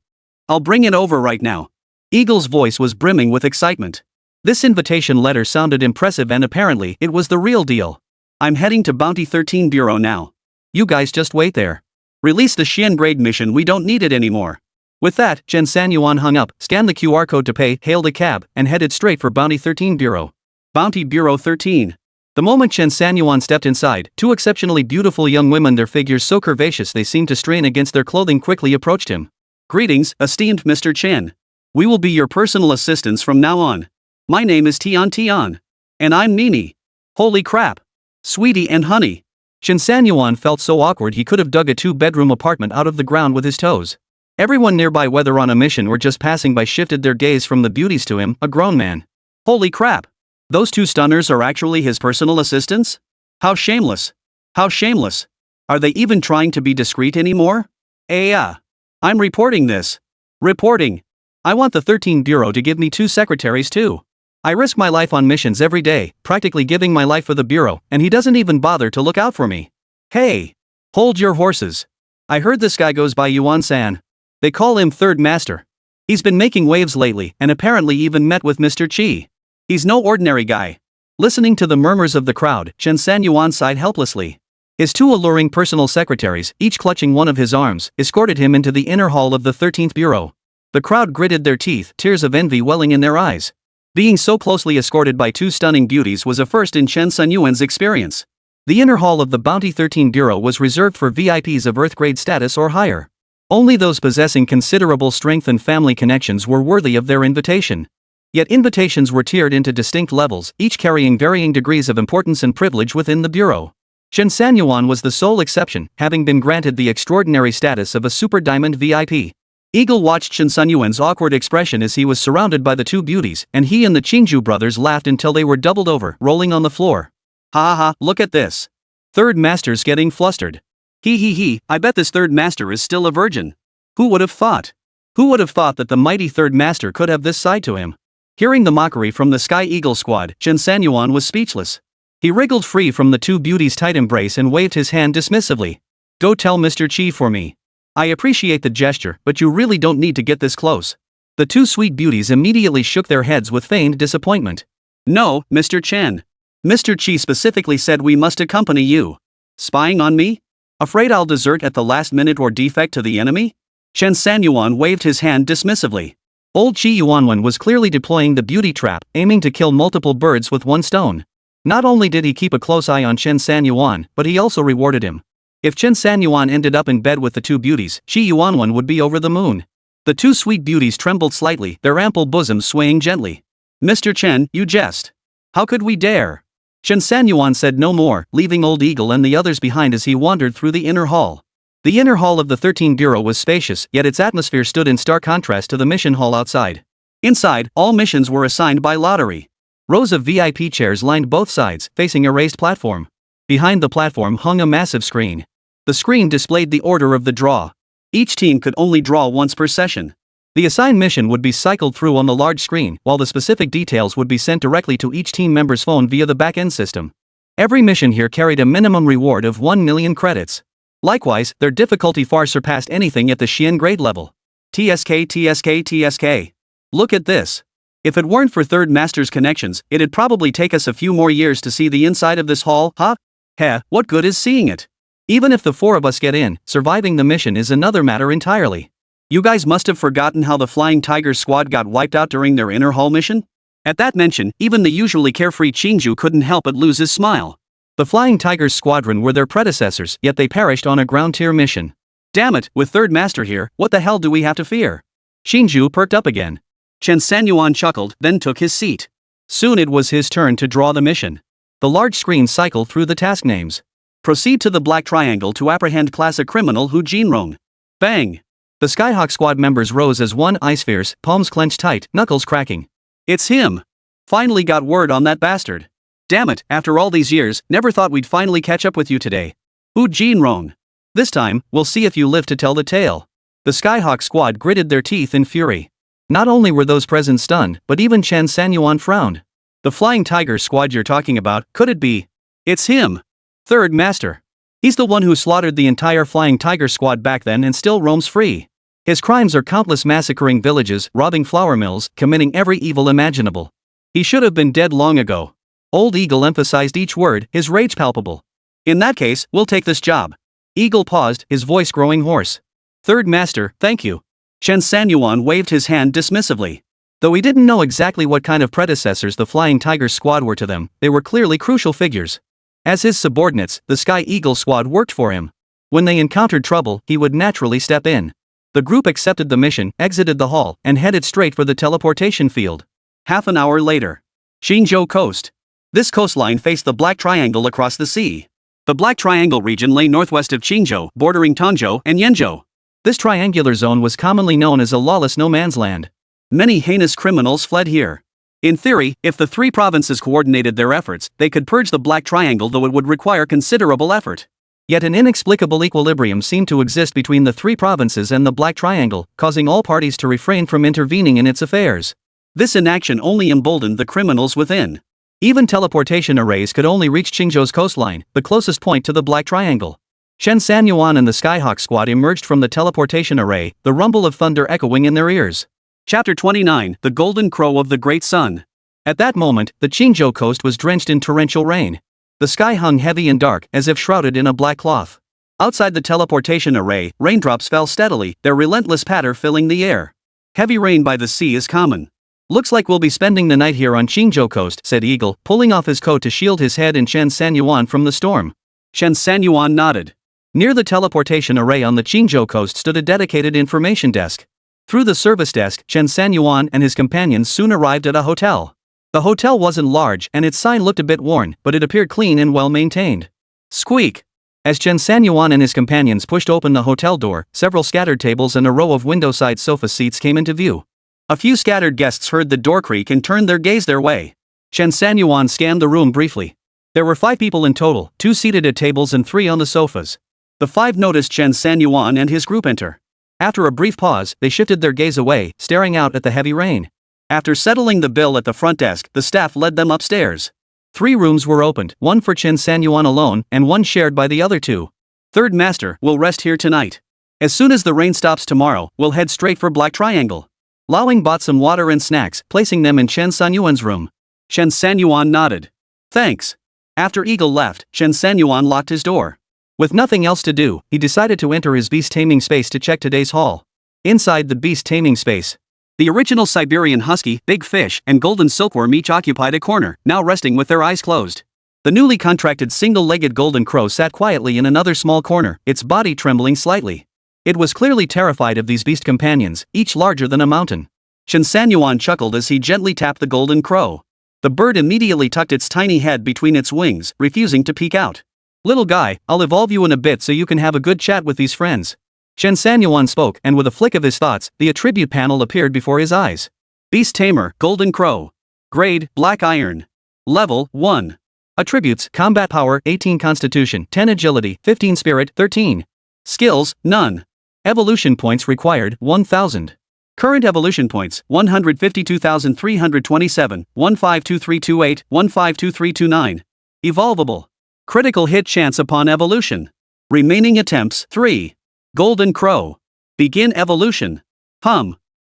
I'll bring it over right now. Eagle's voice was brimming with excitement. This invitation letter sounded impressive and apparently it was the real deal. I'm heading to Bounty 13 Bureau now. You guys just wait there. Release the Xian grade mission, we don't need it anymore. With that, Chen Sanyuan hung up, scanned the QR code to pay, hailed a cab, and headed straight for Bounty 13 Bureau. Bounty Bureau 13. The moment Chen Sanyuan stepped inside, two exceptionally beautiful young women, their figures so curvaceous they seemed to strain against their clothing, quickly approached him. Greetings, esteemed Mr. Chen. We will be your personal assistants from now on. My name is Tian. And I'm Nini. Holy crap. Sweetie and honey. Chen Sanyuan felt so awkward he could have dug a 2-bedroom apartment out of the ground with his toes. Everyone nearby, whether on a mission or just passing by, shifted their gaze from the beauties to him, a grown man. Holy crap. Those two stunners are actually his personal assistants? How shameless. How shameless. Are they even trying to be discreet anymore? I'm reporting this. Reporting. I want the 13 Bureau to give me 2 secretaries too. I risk my life on missions every day, practically giving my life for the Bureau, and he doesn't even bother to look out for me. Hey! Hold your horses. I heard this guy goes by Yuan-san. They call him Third Master. He's been making waves lately and apparently even met with Mr. Qi. He's no ordinary guy. Listening to the murmurs of the crowd, Chen Sanyuan sighed helplessly. His 2 alluring personal secretaries, each clutching one of his arms, escorted him into the inner hall of the 13th Bureau. The crowd gritted their teeth, tears of envy welling in their eyes. Being so closely escorted by 2 stunning beauties was a first in Chen Sanyuan's experience. The inner hall of the Bounty 13 Bureau was reserved for VIPs of Earth grade status or higher. Only those possessing considerable strength and family connections were worthy of their invitation. Yet invitations were tiered into distinct levels, each carrying varying degrees of importance and privilege within the Bureau. Chen Sanyuan was the sole exception, having been granted the extraordinary status of a Super Diamond VIP. Eagle watched Chen Sanyuan's awkward expression as he was surrounded by the 2 beauties, and he and the Qingzhou brothers laughed until they were doubled over, rolling on the floor. Ha ha, look at this. Third Master's getting flustered. He, I bet this Third Master is still a virgin. Who would have thought? Who would have thought that the mighty Third Master could have this side to him? Hearing the mockery from the Sky Eagle squad, Chen Sanyuan was speechless. He wriggled free from the 2 beauties' tight embrace and waved his hand dismissively. Go tell Mr. Qi for me. I appreciate the gesture, but you really don't need to get this close. The 2 sweet beauties immediately shook their heads with feigned disappointment. No, Mr. Chen. Mr. Qi specifically said we must accompany you. Spying on me? Afraid I'll desert at the last minute or defect to the enemy? Chen Sanyuan waved his hand dismissively. Old Qi Yuanwen was clearly deploying the beauty trap, aiming to kill multiple birds with one stone. Not only did he keep a close eye on Chen Sanyuan, but he also rewarded him. If Chen Sanyuan ended up in bed with the 2 beauties, Qi Yuanwen would be over the moon. The 2 sweet beauties trembled slightly, their ample bosoms swaying gently. Mr. Chen, you jest. How could we dare? Chen Sanyuan said no more, leaving Old Eagle and the others behind as he wandered through the inner hall. The inner hall of the 13 Bureau was spacious, yet its atmosphere stood in stark contrast to the mission hall outside. Inside, all missions were assigned by lottery. Rows of VIP chairs lined both sides, facing a raised platform. Behind the platform hung a massive screen. The screen displayed the order of the draw. Each team could only draw once per session. The assigned mission would be cycled through on the large screen, while the specific details would be sent directly to each team member's phone via the back-end system. Every mission here carried a minimum reward of 1 million credits. Likewise, their difficulty far surpassed anything at the Xian grade level. TSK. Look at this. If it weren't for Third Master's connections, it'd probably take us a few more years to see the inside of this hall, huh? Heh, what good is seeing it? Even if the four of us get in, surviving the mission is another matter entirely. You guys must have forgotten how the Flying Tiger squad got wiped out during their inner hall mission? At that mention, even the usually carefree Qingzhou couldn't help but lose his smile. The Flying Tiger's squadron were their predecessors, yet they perished on a ground-tier mission. Damn it, with Third Master here, what the hell do we have to fear? Qingzhou perked up again. Chen Sanyuan chuckled, then took his seat. Soon it was his turn to draw the mission. The large screen cycled through the task names. Proceed to the Black Triangle to apprehend classic criminal Hu Jinrong. Bang! The Skyhawk squad members rose as one, eyes fierce, palms clenched tight, knuckles cracking. It's him! Finally got word on that bastard. Damn it, after all these years, never thought we'd finally catch up with you today. Hu Jinrong. This time, we'll see if you live to tell the tale. The Skyhawk squad gritted their teeth in fury. Not only were those present stunned, but even Chen Sanyuan frowned. The Flying Tiger squad you're talking about, could it be? It's him! Third Master. He's the one who slaughtered the entire Flying Tiger squad back then and still roams free. His crimes are countless, massacring villages, robbing flour mills, committing every evil imaginable. He should have been dead long ago. Old Eagle emphasized each word, his rage palpable. In that case, we'll take this job. Eagle paused, his voice growing hoarse. Third Master, thank you. Chen Sanyuan waved his hand dismissively. Though he didn't know exactly what kind of predecessors the Flying Tiger squad were to them, they were clearly crucial figures. As his subordinates, the Sky Eagle squad worked for him. When they encountered trouble, he would naturally step in. The group accepted the mission, exited the hall, and headed straight for the teleportation field. Half an hour later. Qingzhou Coast. This coastline faced the Black Triangle across the sea. The Black Triangle region lay northwest of Qingzhou, bordering Tongzhou and Yanzhou. This triangular zone was commonly known as a lawless no-man's land. Many heinous criminals fled here. In theory, if the three provinces coordinated their efforts, they could purge the Black Triangle, though it would require considerable effort. Yet an inexplicable equilibrium seemed to exist between the three provinces and the Black Triangle, causing all parties to refrain from intervening in its affairs. This inaction only emboldened the criminals within. Even teleportation arrays could only reach Qingzhou's coastline, the closest point to the Black Triangle. Chen Sanyuan and the Skyhawk squad emerged from the teleportation array, the rumble of thunder echoing in their ears. Chapter 29, The Golden Crow of the Great Sun. At that moment, the Qingzhou coast was drenched in torrential rain. The sky hung heavy and dark, as if shrouded in a black cloth. Outside the teleportation array, raindrops fell steadily, their relentless patter filling the air. Heavy rain by the sea is common. Looks like we'll be spending the night here on Qingzhou coast, said Eagle, pulling off his coat to shield his head and Chen Sanyuan from the storm. Chen Sanyuan nodded. Near the teleportation array on the Qingzhou coast stood a dedicated information desk. Through the service desk, Chen Sanyuan and his companions soon arrived at a hotel. The hotel wasn't large and its sign looked a bit worn, but it appeared clean and well maintained. Squeak! As Chen Sanyuan and his companions pushed open the hotel door, several scattered tables and a row of window-side sofa seats came into view. A few scattered guests heard the door creak and turned their gaze their way. Chen Sanyuan scanned the room briefly. There were 5 people in total, 2 seated at tables and 3 on the sofas. The 5 noticed Chen Sanyuan and his group enter. After a brief pause, they shifted their gaze away, staring out at the heavy rain. After settling the bill at the front desk, the staff led them upstairs. 3 rooms were opened, one for Chen Sanyuan alone, and one shared by the other 2. Third Master, we'll rest here tonight. As soon as the rain stops tomorrow, we'll head straight for Black Triangle. Laoing bought some water and snacks, placing them in Chen Sanyuan's room. Chen Sanyuan nodded. Thanks. After Eagle left, Chen Sanyuan locked his door. With nothing else to do, he decided to enter his beast taming space to check today's haul. Inside the beast taming space, the original Siberian Husky, Big Fish, and Golden Silkworm each occupied a corner, now resting with their eyes closed. The newly contracted single-legged Golden Crow sat quietly in another small corner, its body trembling slightly. It was clearly terrified of these beast companions, each larger than a mountain. Chen Sanyuan chuckled as he gently tapped the Golden Crow. The bird immediately tucked its tiny head between its wings, refusing to peek out. Little guy, I'll evolve you in a bit so you can have a good chat with these friends. Chen Sanyuan spoke, and with a flick of his thoughts, the attribute panel appeared before his eyes. Beast Tamer, Golden Crow. Grade, Black Iron. Level, 1. Attributes, Combat Power, 18 Constitution, 10 Agility, 15 Spirit, 13. Skills, none. Evolution points required, 1000. Current evolution points, 152,327, 152328, 152329. Evolvable. Critical hit chance upon evolution. Remaining attempts, 3. Golden Crow. Begin evolution.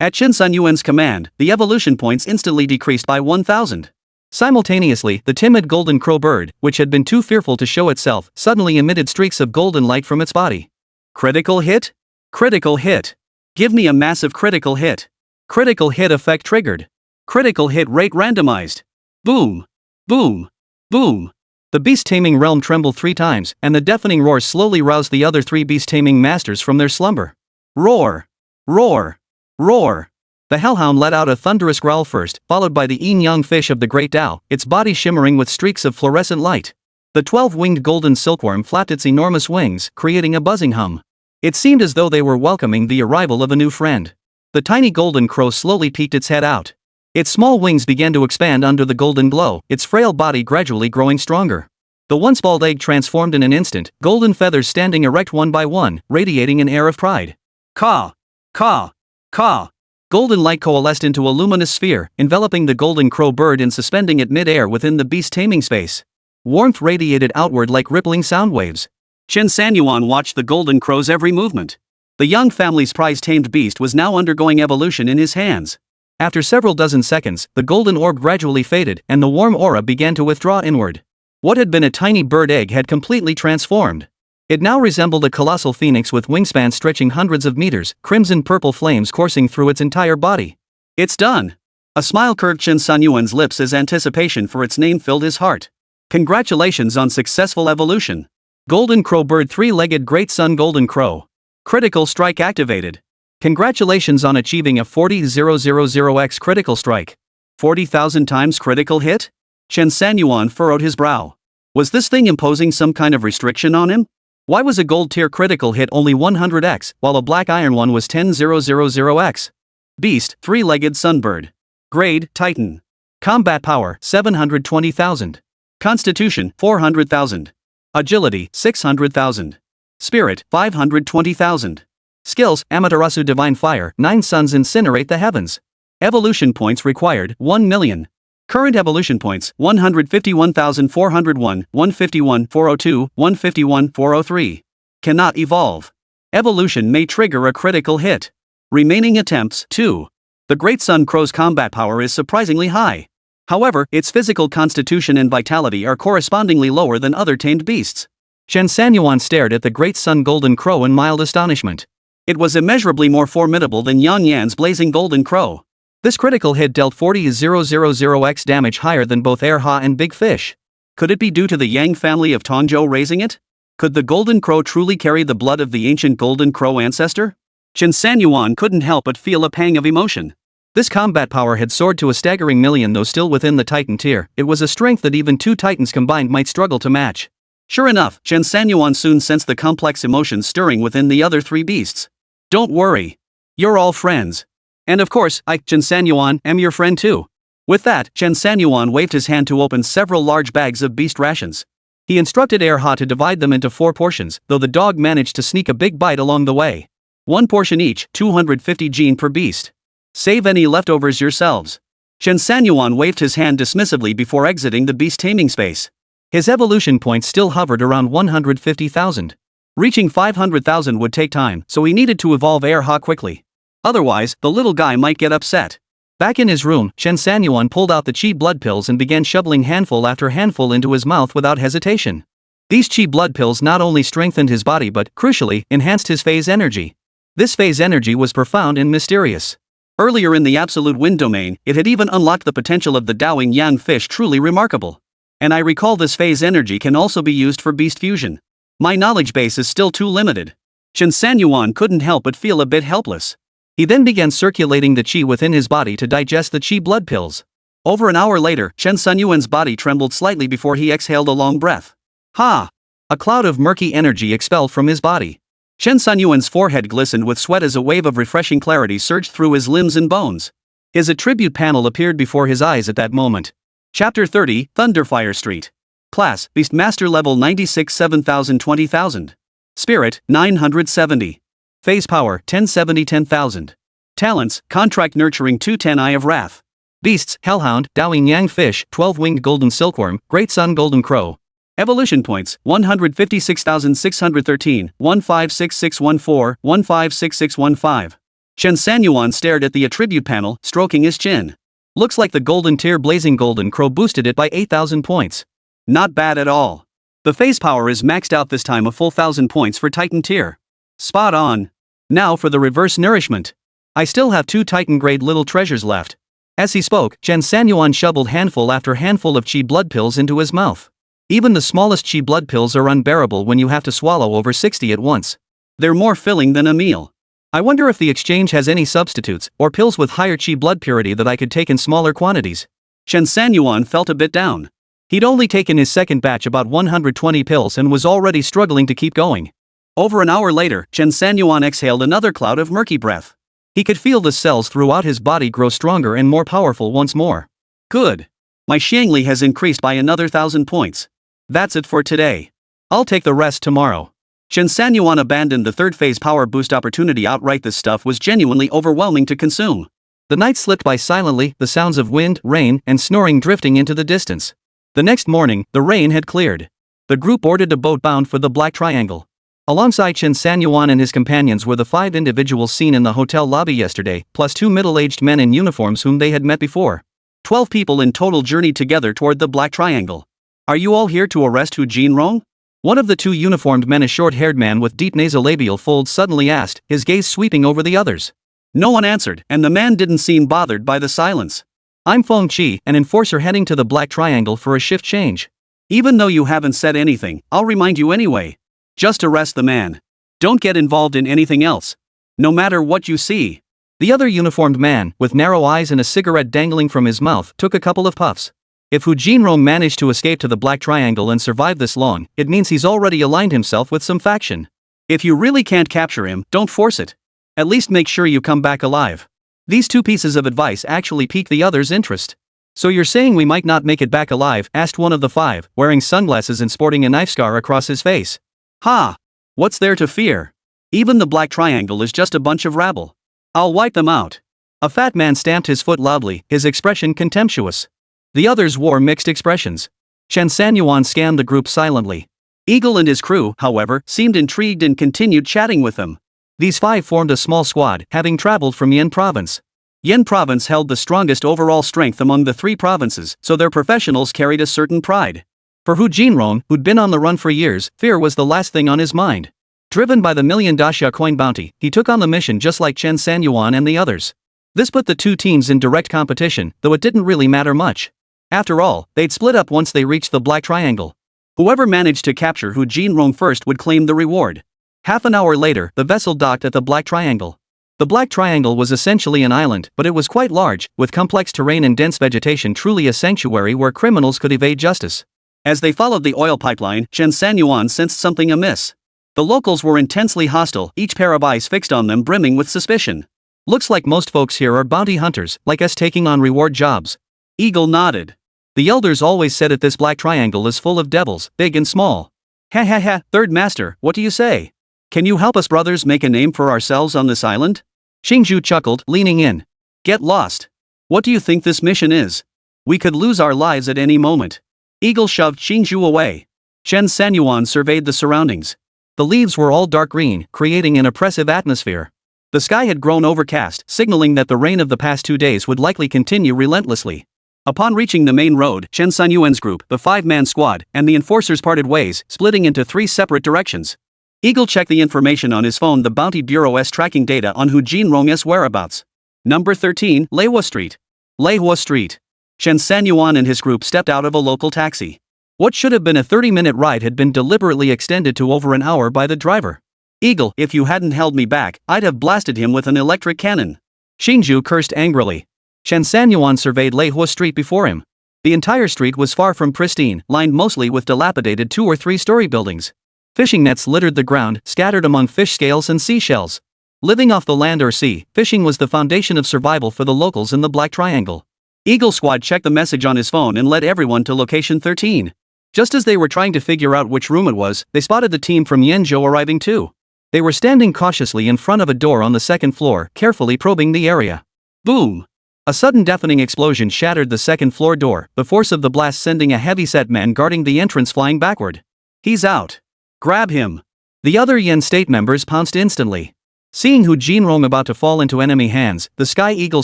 At Chen Sanyuan's command, the evolution points instantly decreased by 1,000. Simultaneously, the timid golden crow bird, which had been too fearful to show itself, suddenly emitted streaks of golden light from its body. Critical hit? Critical hit. Give me a massive critical hit. Critical hit effect triggered. Critical hit rate randomized. Boom. Boom. Boom. The beast-taming realm trembled 3 times, and the deafening roar slowly roused the other 3 beast-taming masters from their slumber. Roar. Roar. Roar. The Hell Hound let out a thunderous growl first, followed by the yin-yang fish of the Great Tao, its body shimmering with streaks of fluorescent light. The 12-winged golden silkworm flapped its enormous wings, creating a buzzing hum. It seemed as though they were welcoming the arrival of a new friend. The tiny golden crow slowly peeked its head out. Its small wings began to expand under the golden glow, its frail body gradually growing stronger. The once bald egg transformed in an instant, golden feathers standing erect one by one, radiating an air of pride. Caw. Caw. Caw. Golden light coalesced into a luminous sphere, enveloping the golden crow bird and suspending it mid-air within the beast taming space. Warmth radiated outward like rippling sound waves. Chen Sanyuan watched the golden crow's every movement. The young family's prize-tamed beast was now undergoing evolution in his hands. After several dozen seconds, the golden orb gradually faded, and the warm aura began to withdraw inward. What had been a tiny bird egg had completely transformed. It now resembled a colossal phoenix with wingspan stretching hundreds of meters, crimson-purple flames coursing through its entire body. It's done. A smile curved Chen Sanyuan's lips as anticipation for its name filled his heart. Congratulations on successful evolution. Golden crow bird 3-legged great sun golden crow. Critical strike activated. Congratulations on achieving a 40,000x critical strike. 40,000 times critical hit? Chen Sanyuan furrowed his brow. Was this thing imposing some kind of restriction on him? Why was a gold tier critical hit only 100x, while a black iron one was 10,000x? Beast, 3-legged sunbird. Grade, Titan. Combat power, 720,000. Constitution, 400,000. Agility, 600,000. Spirit, 520,000. Skills, Amaterasu Divine Fire, 9 suns incinerate the heavens. Evolution points required, 1 million. Current evolution points, 151,401, 151,402, 151,403. Cannot evolve. Evolution may trigger a critical hit. Remaining attempts, 2. The Great Sun Crow's combat power is surprisingly high. However, its physical constitution and vitality are correspondingly lower than other tamed beasts. Chen Sanyuan stared at the Great Sun Golden Crow in mild astonishment. It was immeasurably more formidable than Yan Yan's Blazing Golden Crow. This critical hit dealt 40,000x damage higher than both Erha and Big Fish. Could it be due to the Yang family of Qingzhou raising it? Could the Golden Crow truly carry the blood of the ancient Golden Crow ancestor? Chen Sanyuan couldn't help but feel a pang of emotion. This combat power had soared to a staggering million, though still within the Titan tier. It was a strength that even 2 Titans combined might struggle to match. Sure enough, Chen Sanyuan soon sensed the complex emotions stirring within the other 3 beasts. Don't worry. You're all friends. And of course, I, Chen Sanyuan, am your friend too. With that, Chen Sanyuan waved his hand to open several large bags of beast rations. He instructed Erha to divide them into 4 portions, though the dog managed to sneak a big bite along the way. 1 portion each, 250 gene per beast. Save any leftovers yourselves. Chen Sanyuan waved his hand dismissively before exiting the beast taming space. His evolution points still hovered around 150,000. Reaching 500,000 would take time, so he needed to evolve Erha quickly. Otherwise, the little guy might get upset. Back in his room, Chen Sanyuan pulled out the chi blood pills and began shoveling handful after handful into his mouth without hesitation. These chi blood pills not only strengthened his body but, crucially, enhanced his phase energy. This phase energy was profound and mysterious. Earlier in the absolute wind domain, it had even unlocked the potential of the Dowing Yang fish, truly remarkable. And I recall this phase energy can also be used for beast fusion. My knowledge base is still too limited. Chen Sanyuan couldn't help but feel a bit helpless. He then began circulating the chi within his body to digest the chi blood pills. Over an hour later, Chen Sanyuan's body trembled slightly before he exhaled a long breath. Ha! A cloud of murky energy expelled from his body. Chen Sanyuan's forehead glistened with sweat as a wave of refreshing clarity surged through his limbs and bones. His attribute panel appeared before his eyes at that moment. Chapter 30, Thunderfire Street. Class, Beastmaster level 96 7,000 20,000. Spirit, 970. Phase power, 1070 10,000. Talents, Contract Nurturing 210 Eye of Wrath. Beasts, Hell Hound, Dowing Yang Fish, 12-Winged Golden Silkworm, Great Sun Golden Crow. Evolution points, 156,613, 156614, 156615. Chen Sanyuan stared at the attribute panel, stroking his chin. Looks like the golden tier blazing golden crow boosted it by 8,000 points. Not bad at all. The phase power is maxed out this time, a full 1,000 points for Titan tier. Spot on. Now for the reverse nourishment. I still have 2 Titan grade little treasures left. As he spoke, Chen Sanyuan shoveled handful after handful of chi blood pills into his mouth. Even the smallest chi blood pills are unbearable when you have to swallow over 60 at once. They're more filling than a meal. I wonder if the exchange has any substitutes, or pills with higher chi blood purity that I could take in smaller quantities. Chen Sanyuan felt a bit down. He'd only taken his second batch, about 120 pills, and was already struggling to keep going. Over an hour later, Chen Sanyuan exhaled another cloud of murky breath. He could feel the cells throughout his body grow stronger and more powerful once more. Good. My Xiangli has increased by another 1,000 points. That's it for today. I'll take the rest tomorrow. Chen Sanyuan abandoned the third phase power boost opportunity outright. This stuff was genuinely overwhelming to consume. The night slipped by silently, the sounds of wind, rain, and snoring drifting into the distance. The next morning, the rain had cleared. The group boarded a boat bound for the Black Triangle. Alongside Chen Sanyuan and his companions were the 5 individuals seen in the hotel lobby yesterday, plus 2 middle-aged men in uniforms whom they had met before. 12 people in total journeyed together toward the Black Triangle. Are you all here to arrest Hu Jinrong? One of the 2 uniformed men, a short-haired man with deep nasolabial folds, suddenly asked, his gaze sweeping over the others. No one answered, and the man didn't seem bothered by the silence. I'm Feng Qi, an enforcer heading to the Black Triangle for a shift change. Even though you haven't said anything, I'll remind you anyway. Just arrest the man. Don't get involved in anything else. No matter what you see. The other uniformed man, with narrow eyes and a cigarette dangling from his mouth, took a couple of puffs. If Hu Jinrong managed to escape to the Black Triangle and survive this long, it means he's already aligned himself with some faction. If you really can't capture him, don't force it. At least make sure you come back alive. These 2 pieces of advice actually piqued the other's interest. So you're saying we might not make it back alive? Asked one of the 5, wearing sunglasses and sporting a knife scar across his face. Ha! What's there to fear? Even the Black Triangle is just a bunch of rabble. I'll wipe them out. A fat man stamped his foot loudly, his expression contemptuous. The others wore mixed expressions. Chen Sanyuan scanned the group silently. Eagle and his crew, however, seemed intrigued and continued chatting with them. These 5 formed a small squad, having traveled from Yin Province. Yin Province held the strongest overall strength among the 3 provinces, so their professionals carried a certain pride. For Hu Jinrong, who'd been on the run for years, fear was the last thing on his mind. Driven by the million Daxia coin bounty, he took on the mission just like Chen Sanyuan and the others. This put the 2 teams in direct competition, though it didn't really matter much. After all, they'd split up once they reached the Black Triangle. Whoever managed to capture Hu Jinrong first would claim the reward. Half an hour later, the vessel docked at the Black Triangle. The Black Triangle was essentially an island, but it was quite large, with complex terrain and dense vegetation, truly a sanctuary where criminals could evade justice. As they followed the oil pipeline, Chen Sanyuan sensed something amiss. The locals were intensely hostile, each pair of eyes fixed on them, brimming with suspicion. Looks like most folks here are bounty hunters, like us taking on reward jobs. Eagle nodded. The elders always said this Black Triangle is full of devils, big and small. Ha ha ha, Third Master, what do you say? Can you help us brothers make a name for ourselves on this island? Qingzhou chuckled, leaning in. Get lost. What do you think this mission is? We could lose our lives at any moment. Eagle shoved Qingzhou away. Chen Sanyuan surveyed the surroundings. The leaves were all dark green, creating an oppressive atmosphere. The sky had grown overcast, signaling that the rain of the past 2 days would likely continue relentlessly. Upon reaching the main road, Chen Sanyuan's group, the 5-man squad, and the enforcers parted ways, splitting into 3 separate directions. Eagle checked the information on his phone, the Bounty Bureau's tracking data on Hu Jinrong's whereabouts. Number 13, Leihua Street. Leihua Street. Chen Sanyuan and his group stepped out of a local taxi. What should have been a 30-minute ride had been deliberately extended to over an hour by the driver. Eagle, if you hadn't held me back, I'd have blasted him with an electric cannon. Qingzhou cursed angrily. Chen Sanyuan surveyed Leihua Street before him. The entire street was far from pristine, lined mostly with dilapidated 2- or 3-story buildings. Fishing nets littered the ground, scattered among fish scales and seashells. Living off the land or sea, fishing was the foundation of survival for the locals in the Black Triangle. Eagle Squad checked the message on his phone and led everyone to location 13. Just as they were trying to figure out which room it was, they spotted the team from Qingzhou arriving too. They were standing cautiously in front of a door on the 2nd floor, carefully probing the area. Boom! A sudden deafening explosion shattered the 2nd floor door, the force of the blast sending a heavy-set man guarding the entrance flying backward. He's out. Grab him. The other Yen state members pounced instantly. Seeing Hu Jinrong about to fall into enemy hands, the Sky Eagle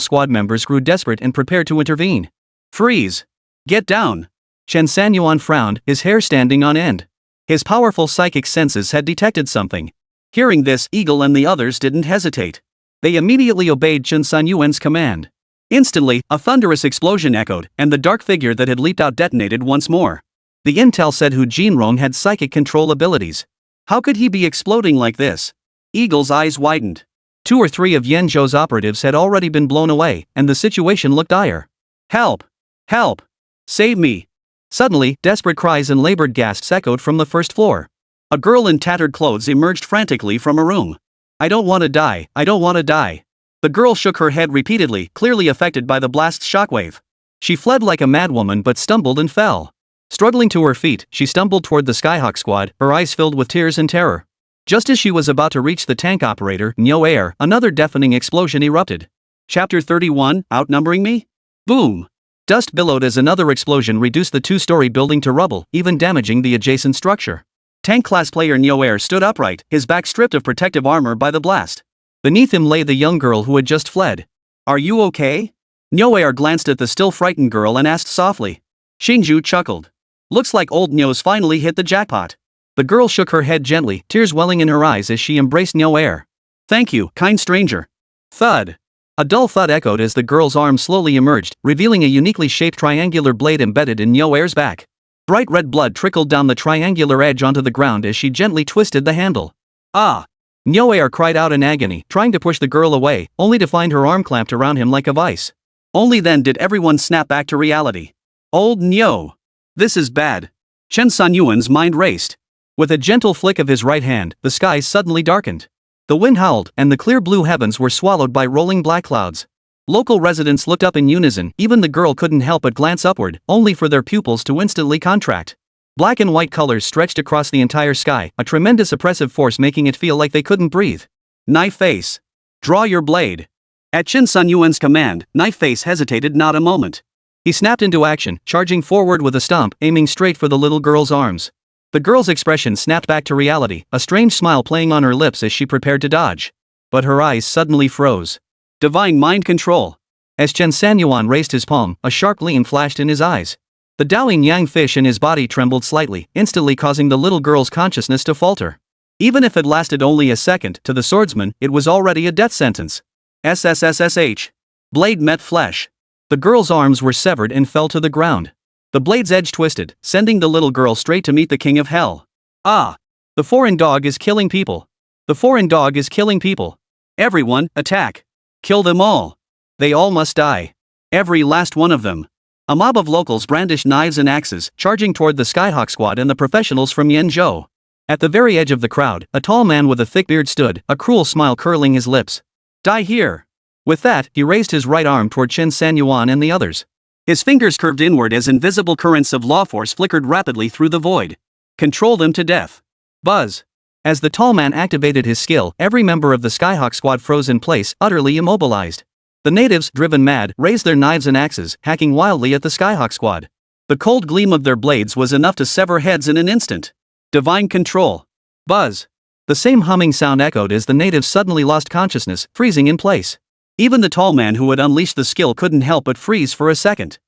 squad members grew desperate and prepared to intervene. Freeze! Get down! Chen Sanyuan frowned, his hair standing on end. His powerful psychic senses had detected something. Hearing this, Eagle and the others didn't hesitate. They immediately obeyed Chen Sanyuan's command. Instantly, a thunderous explosion echoed, and the dark figure that had leaped out detonated once more. The intel said Hu Jinrong had psychic control abilities. How could he be exploding like this? Eagle's eyes widened. 2 or 3 of Yenzhou's operatives had already been blown away, and the situation looked dire. Help! Help! Save me! Suddenly, desperate cries and labored gasps echoed from the first floor. A girl in tattered clothes emerged frantically from a room. I don't want to die, I don't want to die. The girl shook her head repeatedly, clearly affected by the blast's shockwave. She fled like a madwoman but stumbled and fell. Struggling to her feet, she stumbled toward the Skyhawk squad, her eyes filled with tears and terror. Just as she was about to reach the tank operator, Erha, another deafening explosion erupted. Chapter 31, Outnumbering Me? Boom! Dust billowed as another explosion reduced the 2-story building to rubble, even damaging the adjacent structure. Tank-class player Erha stood upright, his back stripped of protective armor by the blast. Beneath him lay the young girl who had just fled. Are you okay? Erha glanced at the still frightened girl and asked softly. Qingzhou chuckled. Looks like old Nyo's finally hit the jackpot. The girl shook her head gently, tears welling in her eyes as she embraced Erha. Thank you, kind stranger. Thud. A dull thud echoed as the girl's arm slowly emerged, revealing a uniquely shaped triangular blade embedded in Erha's back. Bright red blood trickled down the triangular edge onto the ground as she gently twisted the handle. Ah! Erha cried out in agony, trying to push the girl away, only to find her arm clamped around him like a vice. Only then did everyone snap back to reality. Old Nyo! This is bad. Chen Sanyuan's mind raced. With a gentle flick of his right hand, the skies suddenly darkened. The wind howled, and the clear blue heavens were swallowed by rolling black clouds. Local residents looked up in unison, even the girl couldn't help but glance upward, only for their pupils to instantly contract. Black and white colors stretched across the entire sky, a tremendous oppressive force making it feel like they couldn't breathe. Knife Face. Draw your blade. At Chen Sanyuan's command, Knife Face hesitated not a moment. He snapped into action, charging forward with a stomp, aiming straight for the little girl's arms. The girl's expression snapped back to reality, a strange smile playing on her lips as she prepared to dodge. But her eyes suddenly froze. Divine mind control. As Chen Sanyuan raised his palm, a sharp gleam flashed in his eyes. The Daoing Yang fish in his body trembled slightly, instantly causing the little girl's consciousness to falter. Even if it lasted only a second, to the swordsman, it was already a death sentence. SSSSH. Blade met flesh. The girl's arms were severed and fell to the ground. The blade's edge twisted, sending the little girl straight to meet the king of hell. Ah! The foreign dog is killing people. The foreign dog is killing people. Everyone, attack. Kill them all. They all must die. Every last one of them. A mob of locals brandished knives and axes, charging toward the Skyhawk squad and the professionals from Yenzhou. At the very edge of the crowd, a tall man with a thick beard stood, a cruel smile curling his lips. Die here. With that, he raised his right arm toward Chen Sanyuan and the others. His fingers curved inward as invisible currents of law force flickered rapidly through the void. Control them to death. Buzz. As the tall man activated his skill, every member of the Skyhawk squad froze in place, utterly immobilized. The natives, driven mad, raised their knives and axes, hacking wildly at the Skyhawk squad. The cold gleam of their blades was enough to sever heads in an instant. Divine control. Buzz. The same humming sound echoed as the natives suddenly lost consciousness, freezing in place. Even the tall man who had unleashed the skill couldn't help but freeze for a second.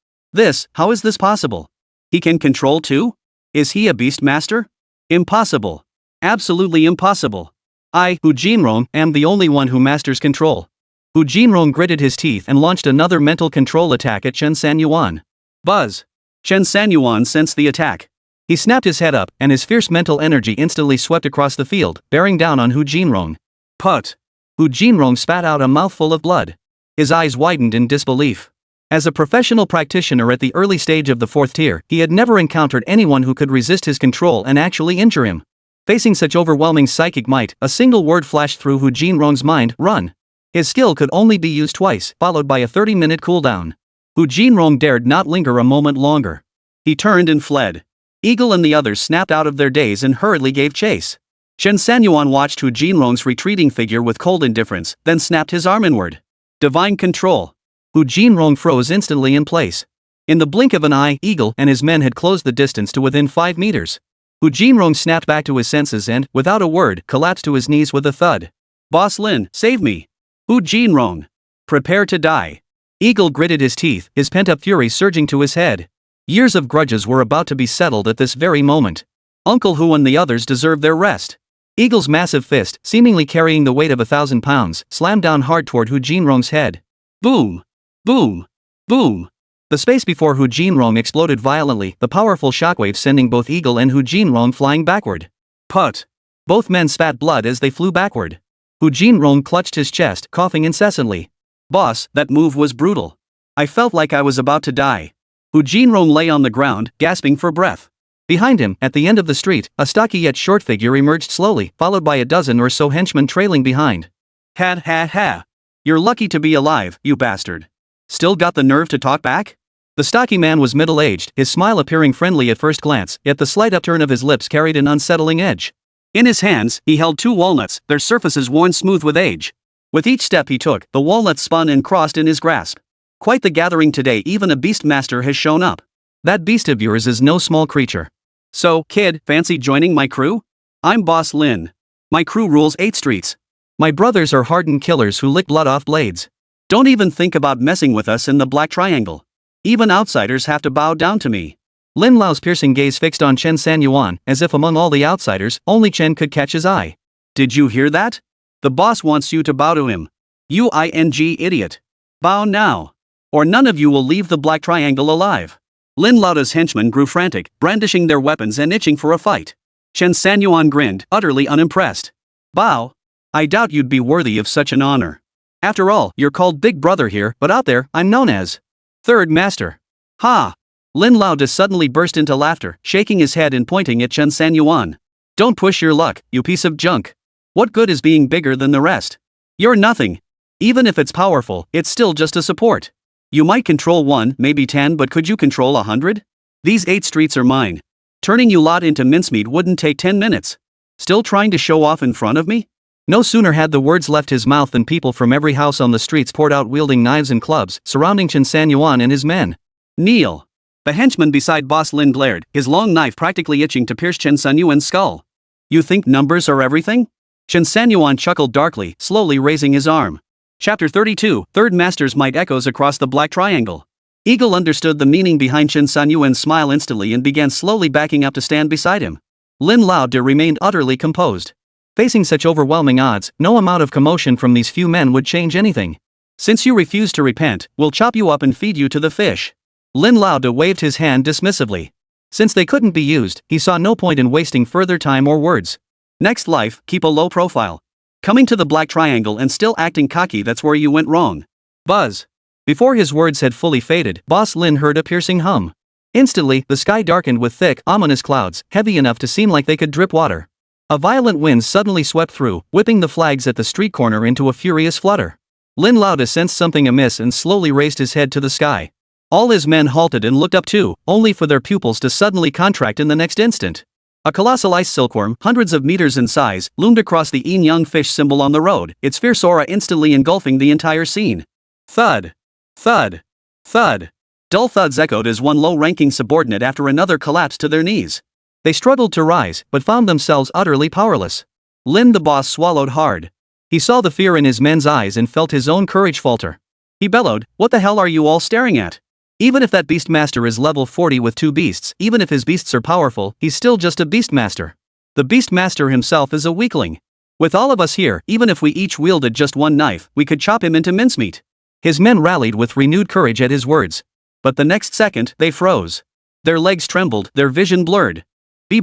How is this possible? He can control too? Is he a beastmaster? Impossible. Absolutely impossible. I, Hu Jinrong, am the only one who masters control. Hu Jinrong gritted his teeth and launched another mental control attack at Chen Sanyuan. Buzz. Chen Sanyuan sensed the attack. He snapped his head up, and his fierce mental energy instantly swept across the field, bearing down on Hu Jinrong. Put. Hu Jinrong spat out a mouthful of blood. His eyes widened in disbelief. As a professional practitioner at the early stage of the 4th tier, he had never encountered anyone who could resist his control and actually injure him. Facing such overwhelming psychic might, a single word flashed through Hu Jinrong's mind: run. His skill could only be used twice, followed by a 30-minute cooldown. Hu Jinrong dared not linger a moment longer. He turned and fled. Eagle and the others snapped out of their daze and hurriedly gave chase. Chen Sanyuan watched Hu Jinrong's retreating figure with cold indifference, then snapped his arm inward. Divine control. Hu Jinrong froze instantly in place. In the blink of an eye, Eagle and his men had closed the distance to within 5 meters. Hu Jinrong snapped back to his senses and, without a word, collapsed to his knees with a thud. Boss Lin, save me. Hu Jinrong. Prepare to die. Eagle gritted his teeth, his pent-up fury surging to his head. Years of grudges were about to be settled at this very moment. Uncle Hu and the others deserved their rest. Eagle's massive fist, seemingly carrying the weight of 1,000 pounds, slammed down hard toward Hu Jinrong's head. Boom! Boom! Boom! The space before Hu Jinrong exploded violently, the powerful shockwave sending both Eagle and Hu Jinrong flying backward. Put! Both men spat blood as they flew backward. Hu Jinrong clutched his chest, coughing incessantly. Boss, that move was brutal. I felt like I was about to die. Hu Jinrong lay on the ground, gasping for breath. Behind him, at the end of the street, a stocky yet short figure emerged slowly, followed by a dozen or so henchmen trailing behind. Ha ha ha. You're lucky to be alive, you bastard. Still got the nerve to talk back? The stocky man was middle-aged, his smile appearing friendly at first glance, yet the slight upturn of his lips carried an unsettling edge. In his hands, he held 2 walnuts, their surfaces worn smooth with age. With each step he took, the walnuts spun and crossed in his grasp. Quite the gathering today, even a beastmaster has shown up. That beast of yours is no small creature. So, kid, fancy joining my crew? I'm Boss Lin. My crew rules 8 streets. My brothers are hardened killers who lick blood off blades. Don't even think about messing with us in the Black Triangle. Even outsiders have to bow down to me. Lin Lao's piercing gaze fixed on Chen Sanyuan, as if among all the outsiders, only Chen could catch his eye. Did you hear that? The boss wants you to bow to him. You idiot. Bow now. Or none of you will leave the Black Triangle alive. Lin Lao's henchmen grew frantic, brandishing their weapons and itching for a fight. Chen Sanyuan grinned, utterly unimpressed. Bow? I doubt you'd be worthy of such an honor. After all, you're called Big Brother here, but out there, I'm known as Third Master. Ha! Lin Lao just suddenly burst into laughter, shaking his head and pointing at Chen Sanyuan. Don't push your luck, you piece of junk. What good is being bigger than the rest? You're nothing. Even if it's powerful, it's still just a support. You might control 1, maybe 10, but could you control 100? These 8 streets are mine. Turning you lot into mincemeat wouldn't take 10 minutes. Still trying to show off in front of me? No sooner had the words left his mouth than people from every house on the streets poured out wielding knives and clubs, surrounding Chen Sanyuan and his men. Kneel. The henchman beside Boss Lin glared, his long knife practically itching to pierce Chen Sanyuan's skull. You think numbers are everything? Chen Sanyuan chuckled darkly, slowly raising his arm. Chapter 32, Third Master's Might echoes across the Black Triangle. Eagle understood the meaning behind Chen Sanyuan's smile instantly and began slowly backing up to stand beside him. Lin Lao remained utterly composed. Facing such overwhelming odds, no amount of commotion from these few men would change anything. Since you refuse to repent, we'll chop you up and feed you to the fish. Lin Lao waved his hand dismissively. Since they couldn't be used, he saw no point in wasting further time or words. Next life, keep a low profile. Coming to the Black Triangle and still acting cocky, that's where you went wrong. Buzz. Before his words had fully faded, Boss Lin heard a piercing hum. Instantly, the sky darkened with thick, ominous clouds, heavy enough to seem like they could drip water. A violent wind suddenly swept through, whipping the flags at the street corner into a furious flutter. Lin Lao sensed something amiss and slowly raised his head to the sky. All his men halted and looked up too, only for their pupils to suddenly contract in the next instant. A colossal ice silkworm, hundreds of meters in size, loomed across the yin-yang fish symbol on the road, its fierce aura instantly engulfing the entire scene. Thud. Thud. Thud. Dull thuds echoed as one low-ranking subordinate after another collapsed to their knees. They struggled to rise, but found themselves utterly powerless. Lin the boss swallowed hard. He saw the fear in his men's eyes and felt his own courage falter. He bellowed, "What the hell are you all staring at? Even if that beastmaster is level 40 with 2 beasts, even if his beasts are powerful, he's still just a beastmaster. The beastmaster himself is a weakling. With all of us here, even if we each wielded just 1 knife, we could chop him into mincemeat." His men rallied with renewed courage at his words. But the next second, they froze. Their legs trembled, their vision blurred.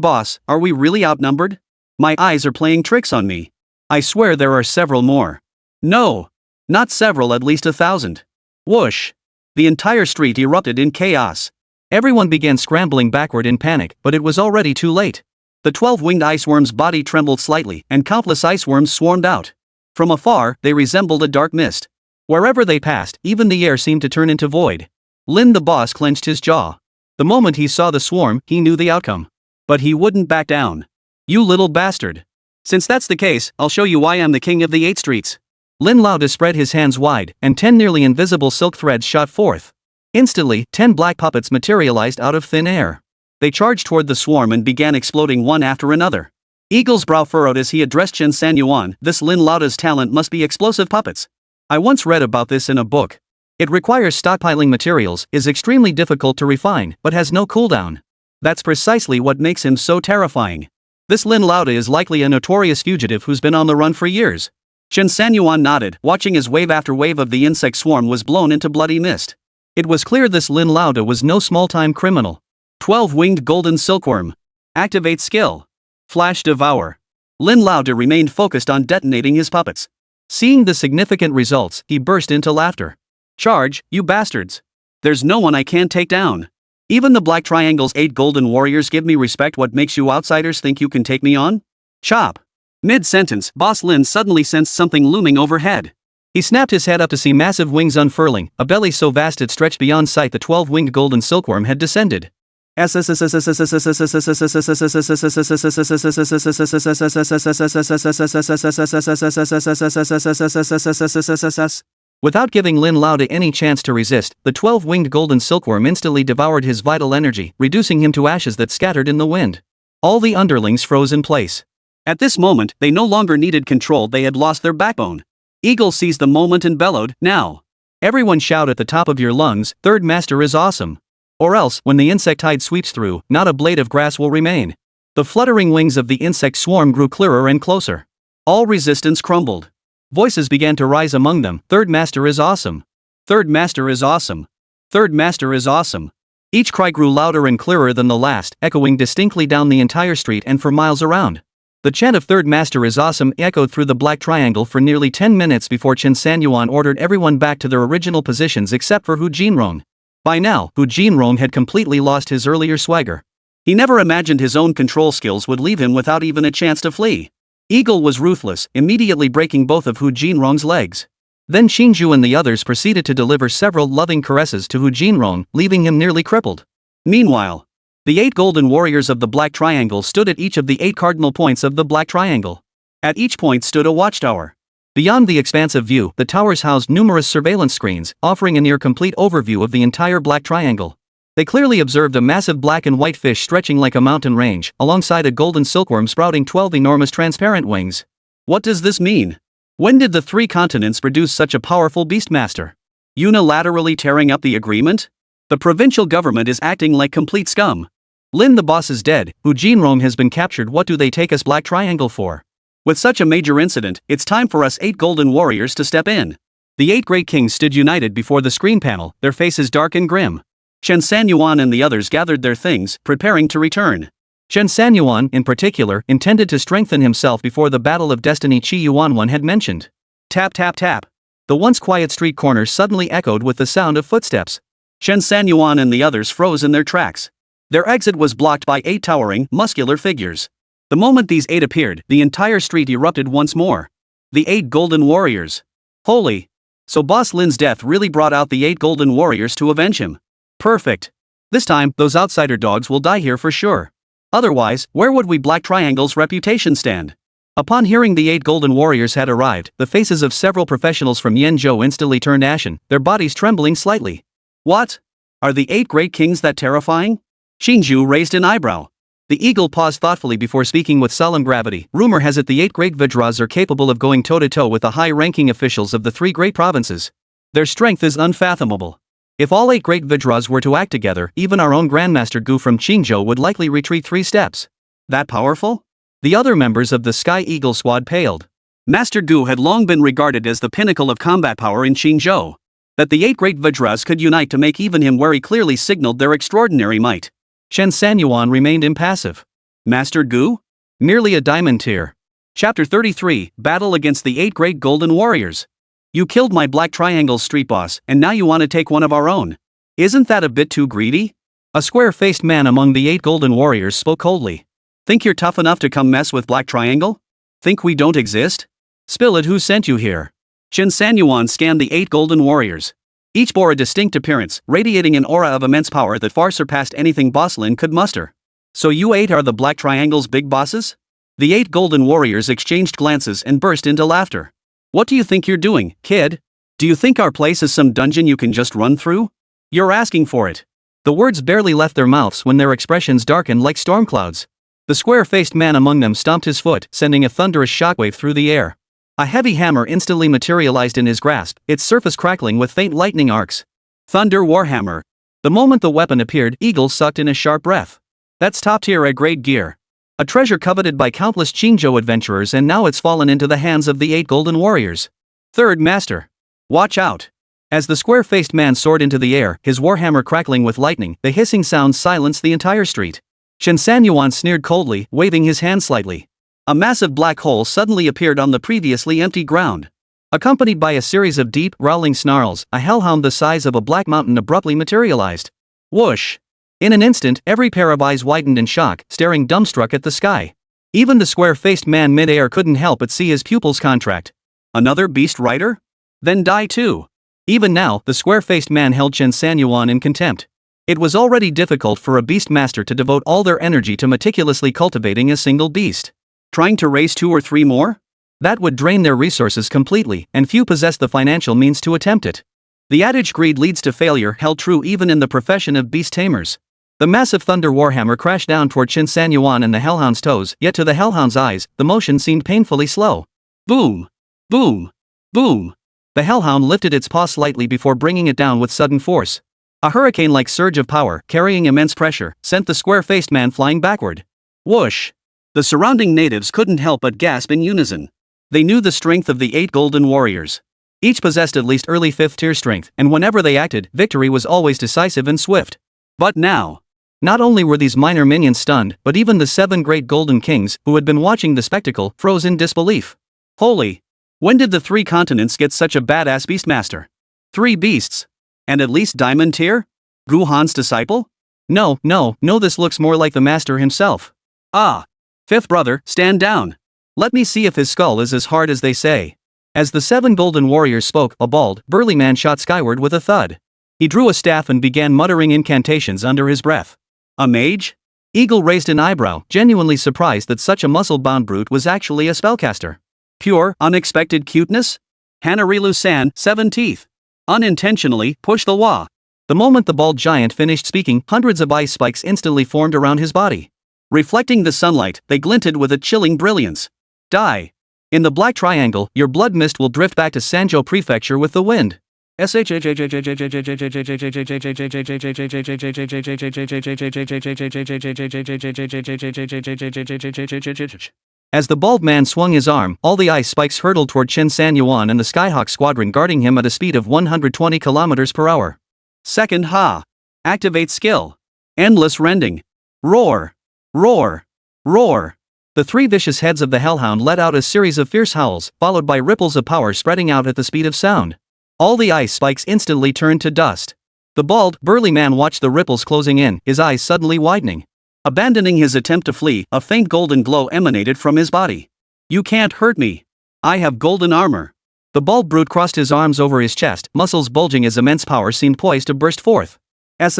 "Boss, are we really outnumbered? My eyes are playing tricks on me. I swear there are several more." "No. Not several, at least 1,000. Whoosh. The entire street erupted in chaos. Everyone began scrambling backward in panic, but it was already too late. The 12-winged iceworm's body trembled slightly, and countless iceworms swarmed out. From afar, they resembled a dark mist. Wherever they passed, even the air seemed to turn into void. Lin the boss clenched his jaw. The moment he saw the swarm, he knew the outcome. But he wouldn't back down. "You little bastard. Since that's the case, I'll show you why I'm the king of the 8 streets." Lin Lao spread his hands wide, and 10 nearly invisible silk threads shot forth. Instantly, 10 black puppets materialized out of thin air. They charged toward the swarm and began exploding one after another. Eagle's brow furrowed as he addressed Chen Sanyuan. This Lin Laoda's talent must be explosive puppets. I once read about this in a book. It requires stockpiling materials, is extremely difficult to refine, but has no cooldown. That's precisely what makes him so terrifying. This Lin Laoda is likely a notorious fugitive who's been on the run for years. Chen Sanyuan nodded, watching as wave after wave of the insect swarm was blown into bloody mist. It was clear this Lin Laoda was no small-time criminal. 12-winged golden silkworm. Activate skill. Flash devour. Lin Laoda remained focused on detonating his puppets. Seeing the significant results, he burst into laughter. Charge, you bastards. There's no one I can't take down. Even the Black Triangle's 8 golden warriors give me respect. What makes you outsiders think you can take me on? Chop. Mid-sentence, Boss Lin suddenly sensed something looming overhead. He snapped his head up to see massive wings unfurling, a belly so vast it stretched beyond sight. The 12-winged golden silkworm had descended. Without giving Lin Laoda any chance to resist, the 12-winged golden silkworm instantly devoured his vital energy, reducing him to ashes that scattered in the wind. All the underlings froze in place. At this moment, they no longer needed control. They had lost their backbone. Eagle seized the moment and bellowed, "Now! Everyone shout at the top of your lungs, Third Master is awesome! Or else, when the insect tide sweeps through, not a blade of grass will remain." The fluttering wings of the insect swarm grew clearer and closer. All resistance crumbled. Voices began to rise among them. Third Master is awesome. Third Master is awesome. Third Master is awesome. Each cry grew louder and clearer than the last, echoing distinctly down the entire street and for miles around. The chant of Third Master is awesome echoed through the Black Triangle for nearly 10 minutes before Chen Sanyuan ordered everyone back to their original positions except for Hu Jinrong. By now, Hu Jinrong had completely lost his earlier swagger. He never imagined his own control skills would leave him without even a chance to flee. Eagle was ruthless, immediately breaking both of Hu Jinrong's legs. Then Qingzhou and the others proceeded to deliver several loving caresses to Hu Jinrong, leaving him nearly crippled. Meanwhile, the 8 golden warriors of the Black Triangle stood at each of the 8 cardinal points of the Black Triangle. At each point stood a watchtower. Beyond the expansive view, the towers housed numerous surveillance screens, offering a near-complete overview of the entire Black Triangle. They clearly observed a massive black and white fish stretching like a mountain range, alongside a golden silkworm sprouting 12 enormous transparent wings. What does this mean? When did the 3 continents produce such a powerful beastmaster? Unilaterally tearing up the agreement? The provincial government is acting like complete scum. Lin the boss is dead, Hu Jinrong has been captured. What do they take us Black Triangle for? With such a major incident, it's time for us 8 golden warriors to step in. The 8 great kings stood united before the screen panel, their faces dark and grim. Chen Sanyuan and the others gathered their things, preparing to return. Chen Sanyuan, in particular, intended to strengthen himself before the Battle of Destiny Qi Yuanwan had mentioned. Tap tap tap. The once quiet street corners suddenly echoed with the sound of footsteps. Chen Sanyuan and the others froze in their tracks. Their exit was blocked by 8 towering, muscular figures. The moment these 8 appeared, the entire street erupted once more. The 8 golden warriors. Holy! So Boss Lin's death really brought out the 8 golden warriors to avenge him. Perfect. This time, those outsider dogs will die here for sure. Otherwise, where would we Black Triangle's reputation stand? Upon hearing the 8 golden warriors had arrived, the faces of several professionals from Qingzhou instantly turned ashen, their bodies trembling slightly. What? Are the 8 great kings that terrifying? Qingzhou raised an eyebrow. The eagle paused thoughtfully before speaking with solemn gravity. Rumor has it the 8 great Vajras are capable of going toe-to-toe with the high-ranking officials of the 3 great provinces. Their strength is unfathomable. If all 8 great Vajras were to act together, even our own Grandmaster Gu from Qingzhou would likely retreat 3 steps. That powerful? The other members of the Sky Eagle squad paled. Master Gu had long been regarded as the pinnacle of combat power in Qingzhou. That the 8 great Vajras could unite to make even him wary clearly signaled their extraordinary might. Chen Sanyuan remained impassive. Master Gu? Merely a diamond tier. Chapter 33, Battle against the 8 great golden warriors. You killed my Black Triangle's street boss, and now you want to take one of our own. Isn't that a bit too greedy? A square-faced man among the 8 golden warriors spoke coldly. Think you're tough enough to come mess with Black Triangle? Think we don't exist? Spill it, who sent you here? Chen Sanyuan scanned the 8 golden warriors. Each bore a distinct appearance, radiating an aura of immense power that far surpassed anything Boss Lin could muster. So you 8 are the Black Triangle's big bosses? The 8 golden warriors exchanged glances and burst into laughter. What do you think you're doing, kid? Do you think our place is some dungeon you can just run through? You're asking for it. The words barely left their mouths when their expressions darkened like storm clouds. The square-faced man among them stomped his foot, sending a thunderous shockwave through the air. A heavy hammer instantly materialized in his grasp, its surface crackling with faint lightning arcs. Thunder Warhammer. The moment the weapon appeared, Eagle sucked in a sharp breath. That's top-tier grade gear. A treasure coveted by countless Qingzhou adventurers, and now it's fallen into the hands of the 8 golden warriors. Third Master. Watch out. As the square-faced man soared into the air, his warhammer crackling with lightning, the hissing sounds silenced the entire street. Chen Sanyuan sneered coldly, waving his hand slightly. A massive black hole suddenly appeared on the previously empty ground. Accompanied by a series of deep, growling snarls, a hellhound the size of a black mountain abruptly materialized. Whoosh! In an instant, every pair of eyes widened in shock, staring dumbstruck at the sky. Even the square-faced man mid-air couldn't help but see his pupils contract. Another beast rider? Then die too. Even now, the square-faced man held Chen Sanyuan in contempt. It was already difficult for a beastmaster to devote all their energy to meticulously cultivating a single beast. Trying to raise 2 or 3 more? That would drain their resources completely, and few possess the financial means to attempt it. The adage greed leads to failure held true even in the profession of beast tamers. The massive thunder warhammer crashed down toward Chen Sanyuan and the hellhound's toes, yet to the hellhound's eyes, the motion seemed painfully slow. Boom! Boom! Boom! The hellhound lifted its paw slightly before bringing it down with sudden force. A hurricane-like surge of power, carrying immense pressure, sent the square-faced man flying backward. Whoosh! The surrounding natives couldn't help but gasp in unison. They knew the strength of the 8 golden warriors. Each possessed at least early 5th-tier strength, and whenever they acted, victory was always decisive and swift. But now, not only were these minor minions stunned, but even the 7 great golden kings, who had been watching the spectacle, froze in disbelief. Holy! When did the 3 continents get such a badass beastmaster? 3 beasts? And at least diamond tier? Guhan's disciple? No, this looks more like the master himself. Ah! 5th brother, stand down. Let me see if his skull is as hard as they say. As the 7 golden warriors spoke, a bald, burly man shot skyward with a thud. He drew a staff and began muttering incantations under his breath. A mage? Eagle raised an eyebrow, genuinely surprised that such a muscle-bound brute was actually a spellcaster. Pure, unexpected cuteness? Hanarilu-san, 7 teeth. Unintentionally, push the wa. The moment the bald giant finished speaking, hundreds of ice spikes instantly formed around his body. Reflecting the sunlight, they glinted with a chilling brilliance. Die. In the black triangle, your blood mist will drift back to Sanzhou Prefecture with the wind. As the bald man swung his arm, all the ice spikes hurtled toward Chen Sanyuan and the Skyhawk squadron guarding him at a speed of 120 km per hour. Second Ha. Activate skill. Endless rending. Roar. Roar. Roar. The 3 vicious heads of the hellhound let out a series of fierce howls, followed by ripples of power spreading out at the speed of sound. All the ice spikes instantly turned to dust. The bald, burly man watched the ripples closing in, his eyes suddenly widening. Abandoning his attempt to flee, a faint golden glow emanated from his body. You can't hurt me. I have golden armor. The bald brute crossed his arms over his chest, muscles bulging as immense power seemed poised to burst forth. As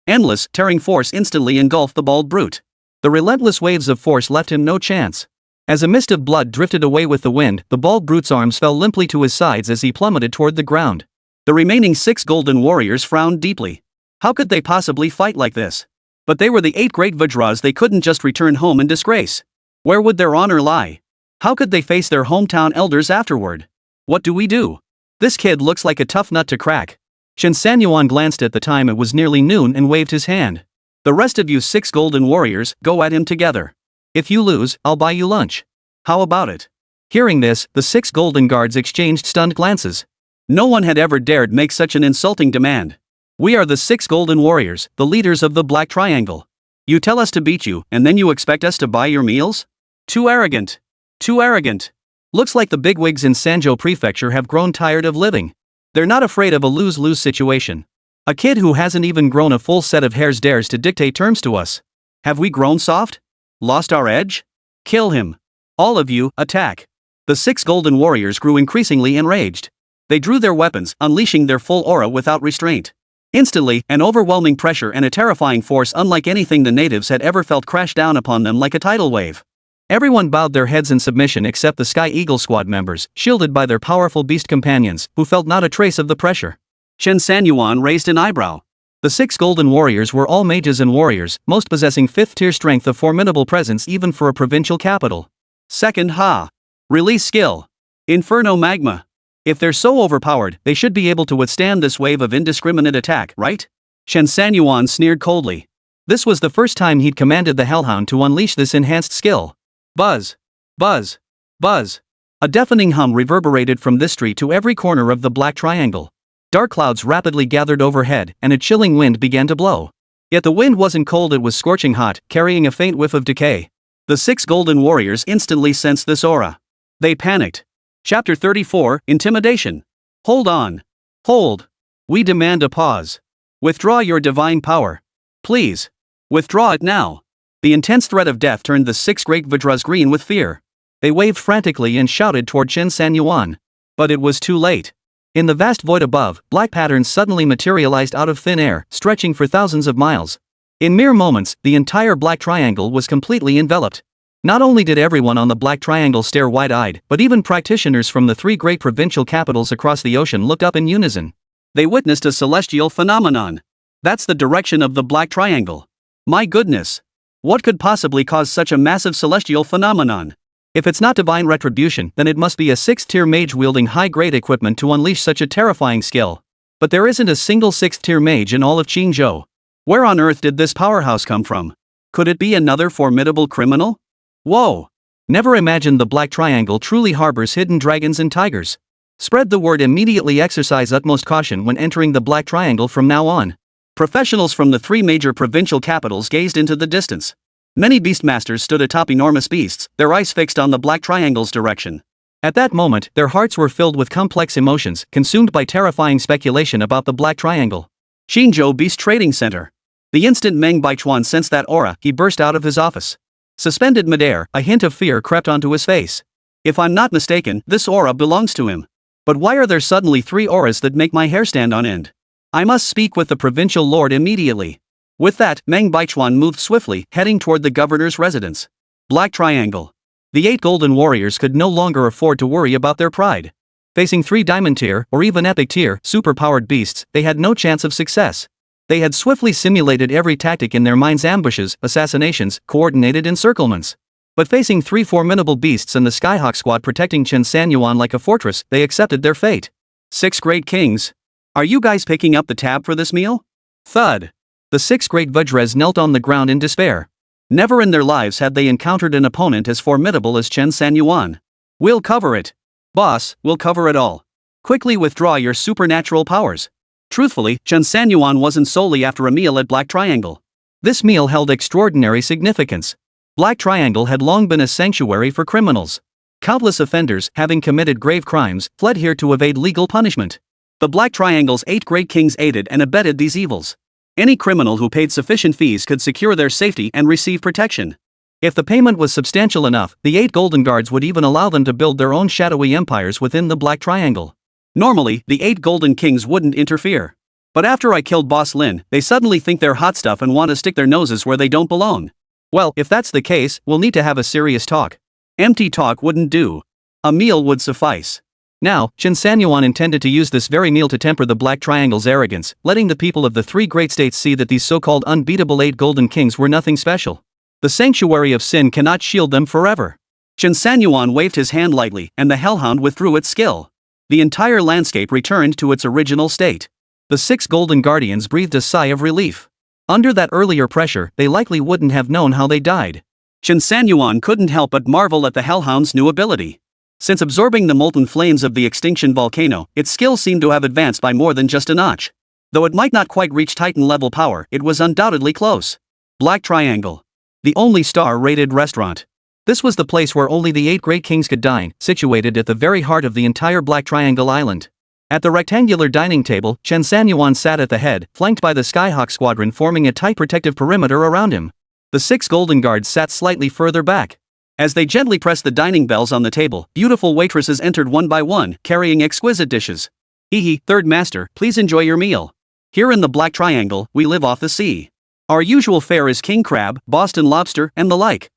endless, tearing force instantly engulfed the bald brute. The relentless waves of force left him no chance. As a mist of blood drifted away with the wind, the bald brute's arms fell limply to his sides as he plummeted toward the ground. The remaining 6 golden warriors frowned deeply. How could they possibly fight like this? But they were the 8 great Vajras, they couldn't just return home in disgrace. Where would their honor lie? How could they face their hometown elders afterward? What do we do? This kid looks like a tough nut to crack. Chen Sanyuan glanced at the time, it was nearly noon, and waved his hand. The rest of you 6 golden warriors, go at him together. If you lose, I'll buy you lunch. How about it? Hearing this, the 6 golden guards exchanged stunned glances. No one had ever dared make such an insulting demand. We are the 6 golden warriors, the leaders of the Black Triangle. You tell us to beat you, and then you expect us to buy your meals? Too arrogant. Too arrogant. Looks like the bigwigs in Sanzhou Prefecture have grown tired of living. They're not afraid of a lose-lose situation. A kid who hasn't even grown a full set of hairs dares to dictate terms to us. Have we grown soft? Lost our edge? Kill him. All of you, attack. The 6 golden warriors grew increasingly enraged. They drew their weapons, unleashing their full aura without restraint. Instantly, an overwhelming pressure and a terrifying force unlike anything the natives had ever felt crashed down upon them like a tidal wave. Everyone bowed their heads in submission except the Sky Eagle Squad members, shielded by their powerful beast companions, who felt not a trace of the pressure. Chen Sanyuan raised an eyebrow. The 6 golden warriors were all mages and warriors, most possessing 5th-tier strength, of formidable presence even for a provincial capital. Second Ha. Release skill. Inferno Magma. If they're so overpowered, they should be able to withstand this wave of indiscriminate attack, right? Chen Sanyuan sneered coldly. This was the first time he'd commanded the Hell Hound to unleash this enhanced skill. Buzz. Buzz. Buzz. A deafening hum reverberated from this street to every corner of the Black Triangle. Dark clouds rapidly gathered overhead, and a chilling wind began to blow. Yet the wind wasn't cold, it was scorching hot, carrying a faint whiff of decay. The 6 golden warriors instantly sensed this aura. They panicked. Chapter 34, Intimidation. Hold on. Hold. We demand a pause. Withdraw your divine power. Please. Withdraw it now. The intense threat of death turned the 6 great Vajras green with fear. They waved frantically and shouted toward Chen Sanyuan. But it was too late. In the vast void above, black patterns suddenly materialized out of thin air, stretching for thousands of miles. In mere moments, the entire Black Triangle was completely enveloped. Not only did everyone on the Black Triangle stare wide-eyed, but even practitioners from the 3 great provincial capitals across the ocean looked up in unison. They witnessed a celestial phenomenon. That's the direction of the Black Triangle. My goodness. What could possibly cause such a massive celestial phenomenon? If it's not divine retribution, then it must be a 6th-tier mage wielding high-grade equipment to unleash such a terrifying skill. But there isn't a single 6th-tier mage in all of Qingzhou. Where on earth did this powerhouse come from? Could it be another formidable criminal? Whoa! Never imagined the Black Triangle truly harbors hidden dragons and tigers. Spread the word, immediately exercise utmost caution when entering the Black Triangle from now on. Professionals from the 3 major provincial capitals gazed into the distance. Many beastmasters stood atop enormous beasts, their eyes fixed on the Black Triangle's direction. At that moment, their hearts were filled with complex emotions, consumed by terrifying speculation about the Black Triangle. Qingzhou Beast Trading Center. The instant Meng Baichuan sensed that aura, he burst out of his office. Suspended midair, a hint of fear crept onto his face. If I'm not mistaken, this aura belongs to him. But why are there suddenly 3 auras that make my hair stand on end? I must speak with the provincial lord immediately. With that, Meng Baichuan moved swiftly, heading toward the governor's residence. Black Triangle. The 8 golden warriors could no longer afford to worry about their pride. Facing 3 diamond tier, or even epic tier, super-powered beasts, they had no chance of success. They had swiftly simulated every tactic in their minds: ambushes, assassinations, coordinated encirclements. But facing 3 formidable beasts and the Skyhawk squad protecting Chen Sanyuan like a fortress, they accepted their fate. 6 great kings. Are you guys picking up the tab for this meal? Thud. The 6 great Vajras knelt on the ground in despair. Never in their lives had they encountered an opponent as formidable as Chen Sanyuan. We'll cover it. Boss, we'll cover it all. Quickly withdraw your supernatural powers. Truthfully, Chen Sanyuan wasn't solely after a meal at Black Triangle. This meal held extraordinary significance. Black Triangle had long been a sanctuary for criminals. Countless offenders, having committed grave crimes, fled here to evade legal punishment. The Black Triangle's 8 great kings aided and abetted these evils. Any criminal who paid sufficient fees could secure their safety and receive protection. If the payment was substantial enough, the 8 golden guards would even allow them to build their own shadowy empires within the Black Triangle. Normally, the 8 golden kings wouldn't interfere. But after I killed Boss Lin, they suddenly think they're hot stuff and want to stick their noses where they don't belong. Well, if that's the case, we'll need to have a serious talk. Empty talk wouldn't do. A meal would suffice. Now, Chen Sanyuan intended to use this very meal to temper the Black Triangle's arrogance, letting the people of the 3 great states see that these so-called unbeatable 8 golden kings were nothing special. The sanctuary of sin cannot shield them forever. Chen Sanyuan waved his hand lightly, and the Hell Hound withdrew its skill. The entire landscape returned to its original state. The 6 golden guardians breathed a sigh of relief. Under that earlier pressure, they likely wouldn't have known how they died. Chen Sanyuan couldn't help but marvel at the Hell Hound's new ability. Since absorbing the molten flames of the extinction volcano, its skill seemed to have advanced by more than just a notch. Though it might not quite reach Titan-level power, it was undoubtedly close. Black Triangle. The only star-rated restaurant. This was the place where only the 8 great kings could dine, situated at the very heart of the entire Black Triangle Island. At the rectangular dining table, Chen Sanyuan sat at the head, flanked by the Skyhawk squadron forming a tight protective perimeter around him. The 6 golden guards sat slightly further back. As they gently pressed the dining bells on the table, beautiful waitresses entered one by one, carrying exquisite dishes. Hehe, third master, please enjoy your meal. Here in the Black Triangle, we live off the sea. Our usual fare is king crab, Boston lobster, and the like.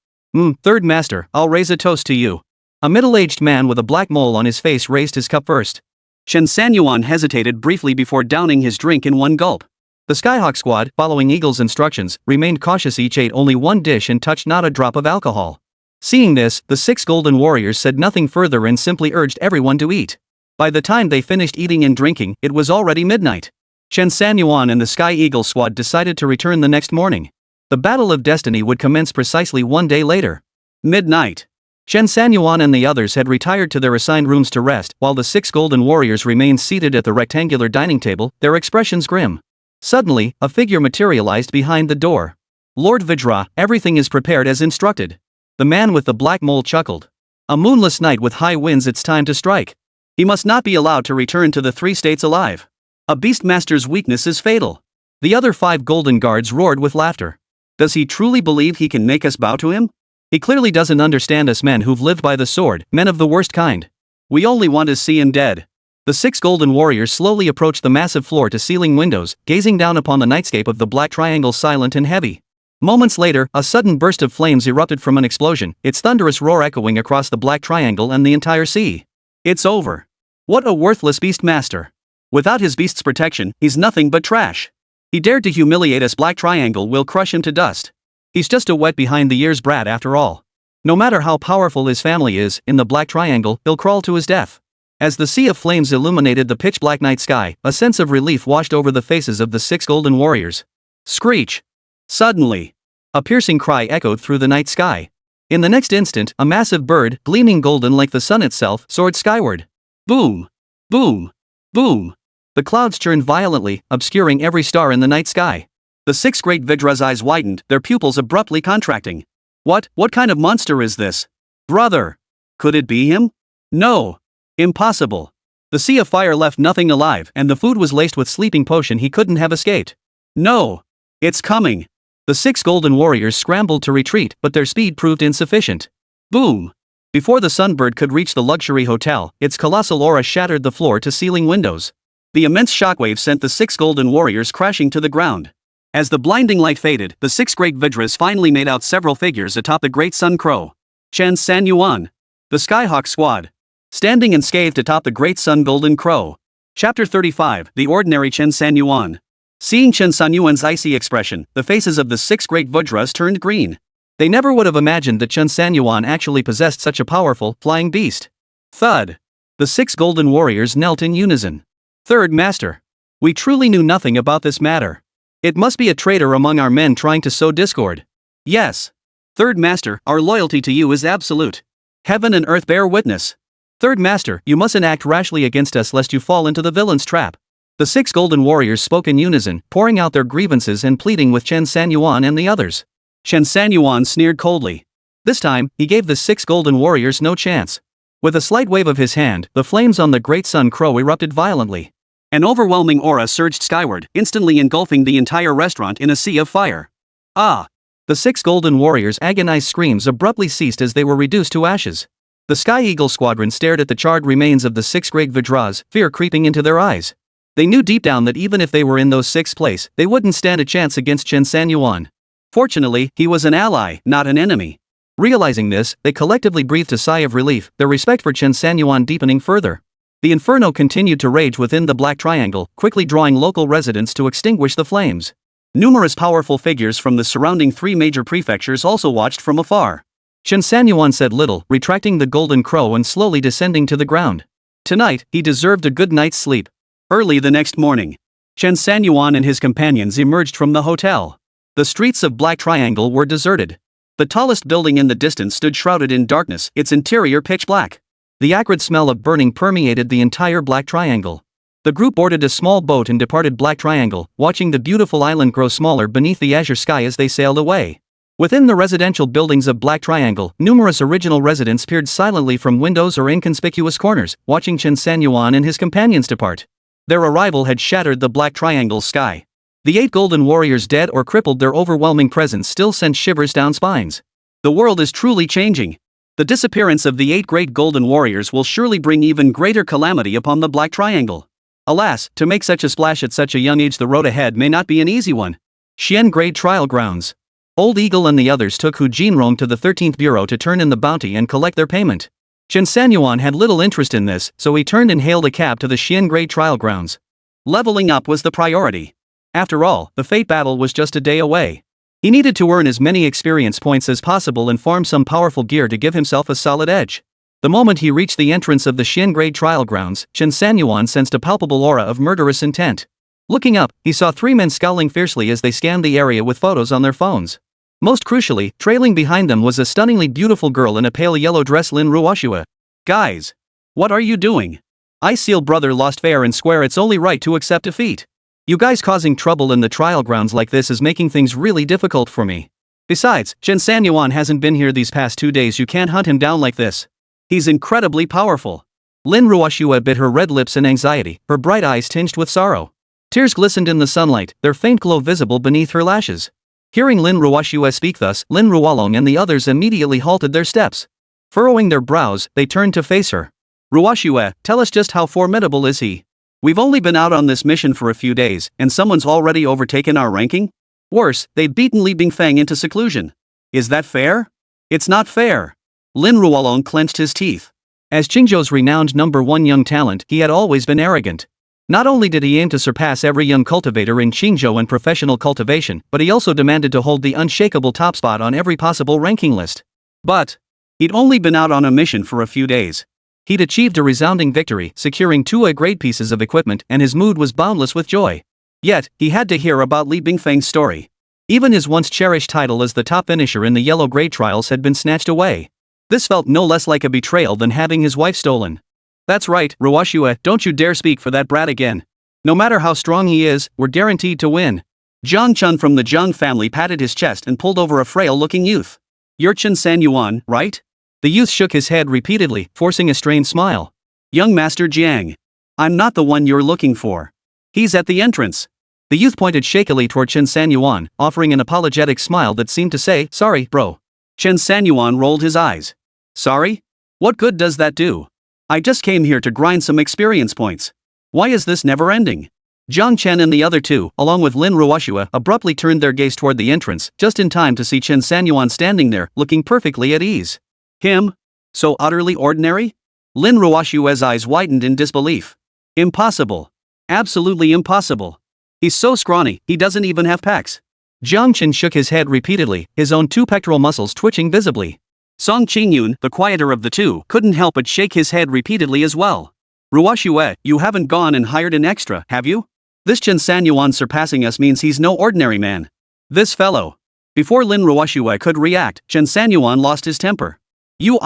Third master, I'll raise a toast to you. A middle-aged man with a black mole on his face raised his cup first. Chen Sanyuan hesitated briefly before downing his drink in one gulp. The Skyhawk squad, following Eagle's instructions, remained cautious. Each ate only one dish and touched not a drop of alcohol. Seeing this, the 6 golden warriors said nothing further and simply urged everyone to eat. By the time they finished eating and drinking, it was already midnight. Chen Sanyuan and the Sky Eagle squad decided to return the next morning. The Battle of Destiny would commence precisely one day later. Midnight. Chen Sanyuan and the others had retired to their assigned rooms to rest, while the 6 golden warriors remained seated at the rectangular dining table, their expressions grim. Suddenly, a figure materialized behind the door. Lord Vidra, everything is prepared as instructed. The man with the black mole chuckled. A moonless night with high winds, it's time to strike. He must not be allowed to return to the 3 states alive. A beastmaster's weakness is fatal. The other 5 golden guards roared with laughter. Does he truly believe he can make us bow to him? He clearly doesn't understand us men who've lived by the sword, men of the worst kind. We only want to see him dead. The 6 golden warriors slowly approached the massive floor-to-ceiling windows, gazing down upon the nightscape of the black triangle, silent and heavy. Moments later, a sudden burst of flames erupted from an explosion, its thunderous roar echoing across the black triangle and the entire sea. It's over. What a worthless beastmaster. Without his beast's protection, he's nothing but trash. He dared to humiliate us. Black triangle will crush him to dust. He's just a wet behind the ears brat after all. No matter how powerful his family is, in the black triangle, he'll crawl to his death. As the sea of flames illuminated the pitch-black night sky, a sense of relief washed over the faces of the 6 golden warriors. Screech! Suddenly, a piercing cry echoed through the night sky. In the next instant, a massive bird, gleaming golden like the sun itself, soared skyward. Boom! Boom! Boom! The clouds churned violently, obscuring every star in the night sky. The 6 great Vidra's eyes widened, their pupils abruptly contracting. What kind of monster is this? Brother! Could it be him? No! Impossible. The sea of fire left nothing alive, and the food was laced with sleeping potion. He couldn't have escaped. No! It's coming! The 6 golden warriors scrambled to retreat, but their speed proved insufficient. Boom! Before the Sunbird could reach the luxury hotel, its colossal aura shattered the floor-to-ceiling windows. The immense shockwave sent the 6 golden warriors crashing to the ground. As the blinding light faded, the 6 great Vidras finally made out several figures atop the great sun crow. Chen Sanyuan. The Skyhawk squad. Standing unscathed atop the great sun golden crow. Chapter 35, The Ordinary Chen Sanyuan. Seeing Chen Sanyuan's icy expression, the faces of the 6 great Vidras turned green. They never would have imagined that Chen Sanyuan actually possessed such a powerful, flying beast. Thud. The 6 golden warriors knelt in unison. Third master. We truly knew nothing about this matter. It must be a traitor among our men trying to sow discord. Yes. Third master, our loyalty to you is absolute. Heaven and earth bear witness. Third master, you mustn't act rashly against us lest you fall into the villain's trap. The 6 golden warriors spoke in unison, pouring out their grievances and pleading with Chen Sanyuan and the others. Chen Sanyuan sneered coldly. This time, he gave the 6 golden warriors no chance. With a slight wave of his hand, the flames on the great sun crow erupted violently. An overwhelming aura surged skyward, instantly engulfing the entire restaurant in a sea of fire. Ah! The 6 golden warriors' agonized screams abruptly ceased as they were reduced to ashes. The Sky Eagle squadron stared at the charred remains of the 6 great Vidras, fear creeping into their eyes. They knew deep down that even if they were in those 6th place, they wouldn't stand a chance against Chen Sanyuan. Fortunately, he was an ally, not an enemy. Realizing this, they collectively breathed a sigh of relief, their respect for Chen Sanyuan deepening further. The inferno continued to rage within the Black Triangle, quickly drawing local residents to extinguish the flames. Numerous powerful figures from the surrounding 3 major prefectures also watched from afar. Chen Sanyuan said little, retracting the golden crow and slowly descending to the ground. Tonight, he deserved a good night's sleep. Early the next morning, Chen Sanyuan and his companions emerged from the hotel. The streets of Black Triangle were deserted. The tallest building in the distance stood shrouded in darkness, its interior pitch black. The acrid smell of burning permeated the entire Black Triangle. The group boarded a small boat and departed Black Triangle, watching the beautiful island grow smaller beneath the azure sky as they sailed away. Within the residential buildings of Black Triangle, numerous original residents peered silently from windows or inconspicuous corners, watching Chen Sanyuan and his companions depart. Their arrival had shattered the Black Triangle's sky. The 8 golden warriors dead or crippled, their overwhelming presence still sent shivers down spines. The world is truly changing. The disappearance of the 8 great golden warriors will surely bring even greater calamity upon the Black Triangle. Alas, to make such a splash at such a young age, the road ahead may not be an easy one. Xian Grade Trial Grounds. Old Eagle and the others took Hu Jinrong to the 13th Bureau to turn in the bounty and collect their payment. Chen Sanyuan had little interest in this, so he turned and hailed a cab to the Xiangrade trial grounds. Leveling up was the priority. After all, the fate battle was just a day away. He needed to earn as many experience points as possible and farm some powerful gear to give himself a solid edge. The moment he reached the entrance of the Xiangrade trial grounds, Chen Sanyuan sensed a palpable aura of murderous intent. Looking up, he saw three men scowling fiercely as they scanned the area with photos on their phones. Most crucially, trailing behind them was a stunningly beautiful girl in a pale yellow dress. Lin Ruoxue. Guys! What are you doing? I seal brother lost fair and square, it's only right to accept defeat. You guys causing trouble in the trial grounds like this is making things really difficult for me. Besides, Chen Sanyuan hasn't been here these past 2 days, you can't hunt him down like this. He's incredibly powerful. Lin Ruoxue bit her red lips in anxiety, her bright eyes tinged with sorrow. Tears glistened in the sunlight, their faint glow visible beneath her lashes. Hearing Lin Ruoxue speak thus, Lin Ruolong and the others immediately halted their steps. Furrowing their brows, they turned to face her. Ruoxue, tell us just how formidable is he? We've only been out on this mission for a few days, and someone's already overtaken our ranking? Worse, they've beaten Li Bingfang into seclusion. Is that fair? It's not fair. Lin Ruolong clenched his teeth. As Qingzhou's renowned #1 young talent, he had always been arrogant. Not only did he aim to surpass every young cultivator in Qingzhou in professional cultivation, but he also demanded to hold the unshakable top spot on every possible ranking list. But he'd only been out on a mission for a few days. He'd achieved a resounding victory, securing 2 A-grade pieces of equipment, and his mood was boundless with joy. Yet, he had to hear about Li Bingfang's story. Even his once cherished title as the top finisher in the yellow grade trials had been snatched away. This felt no less like a betrayal than having his wife stolen. That's right, Ruoxue, don't you dare speak for that brat again. No matter how strong he is, we're guaranteed to win. Jiang Chun from the Jiang family patted his chest and pulled over a frail-looking youth. You're Chen Sanyuan, right? The youth shook his head repeatedly, forcing a strained smile. Young Master Jiang. I'm not the one you're looking for. He's at the entrance. The youth pointed shakily toward Chen Sanyuan, offering an apologetic smile that seemed to say, sorry, bro. Chen Sanyuan rolled his eyes. Sorry? What good does that do? I just came here to grind some experience points. Why is this never ending? Jiang Chen and the other two, along with Lin Ruoxue, abruptly turned their gaze toward the entrance, just in time to see Chen Sanyuan standing there, looking perfectly at ease. Him? So utterly ordinary? Lin Ruoxue's eyes widened in disbelief. Impossible. Absolutely impossible. He's so scrawny, he doesn't even have pecs. Jiang Chen shook his head repeatedly, his own 2 pectoral muscles twitching visibly. Song Qingyun, the quieter of the two, couldn't help but shake his head repeatedly as well. Ruoxue, you haven't gone and hired an extra, have you? This Chen Sanyuan surpassing us means he's no ordinary man. This fellow. Before Lin Ruoxue could react, Chen Sanyuan lost his temper. You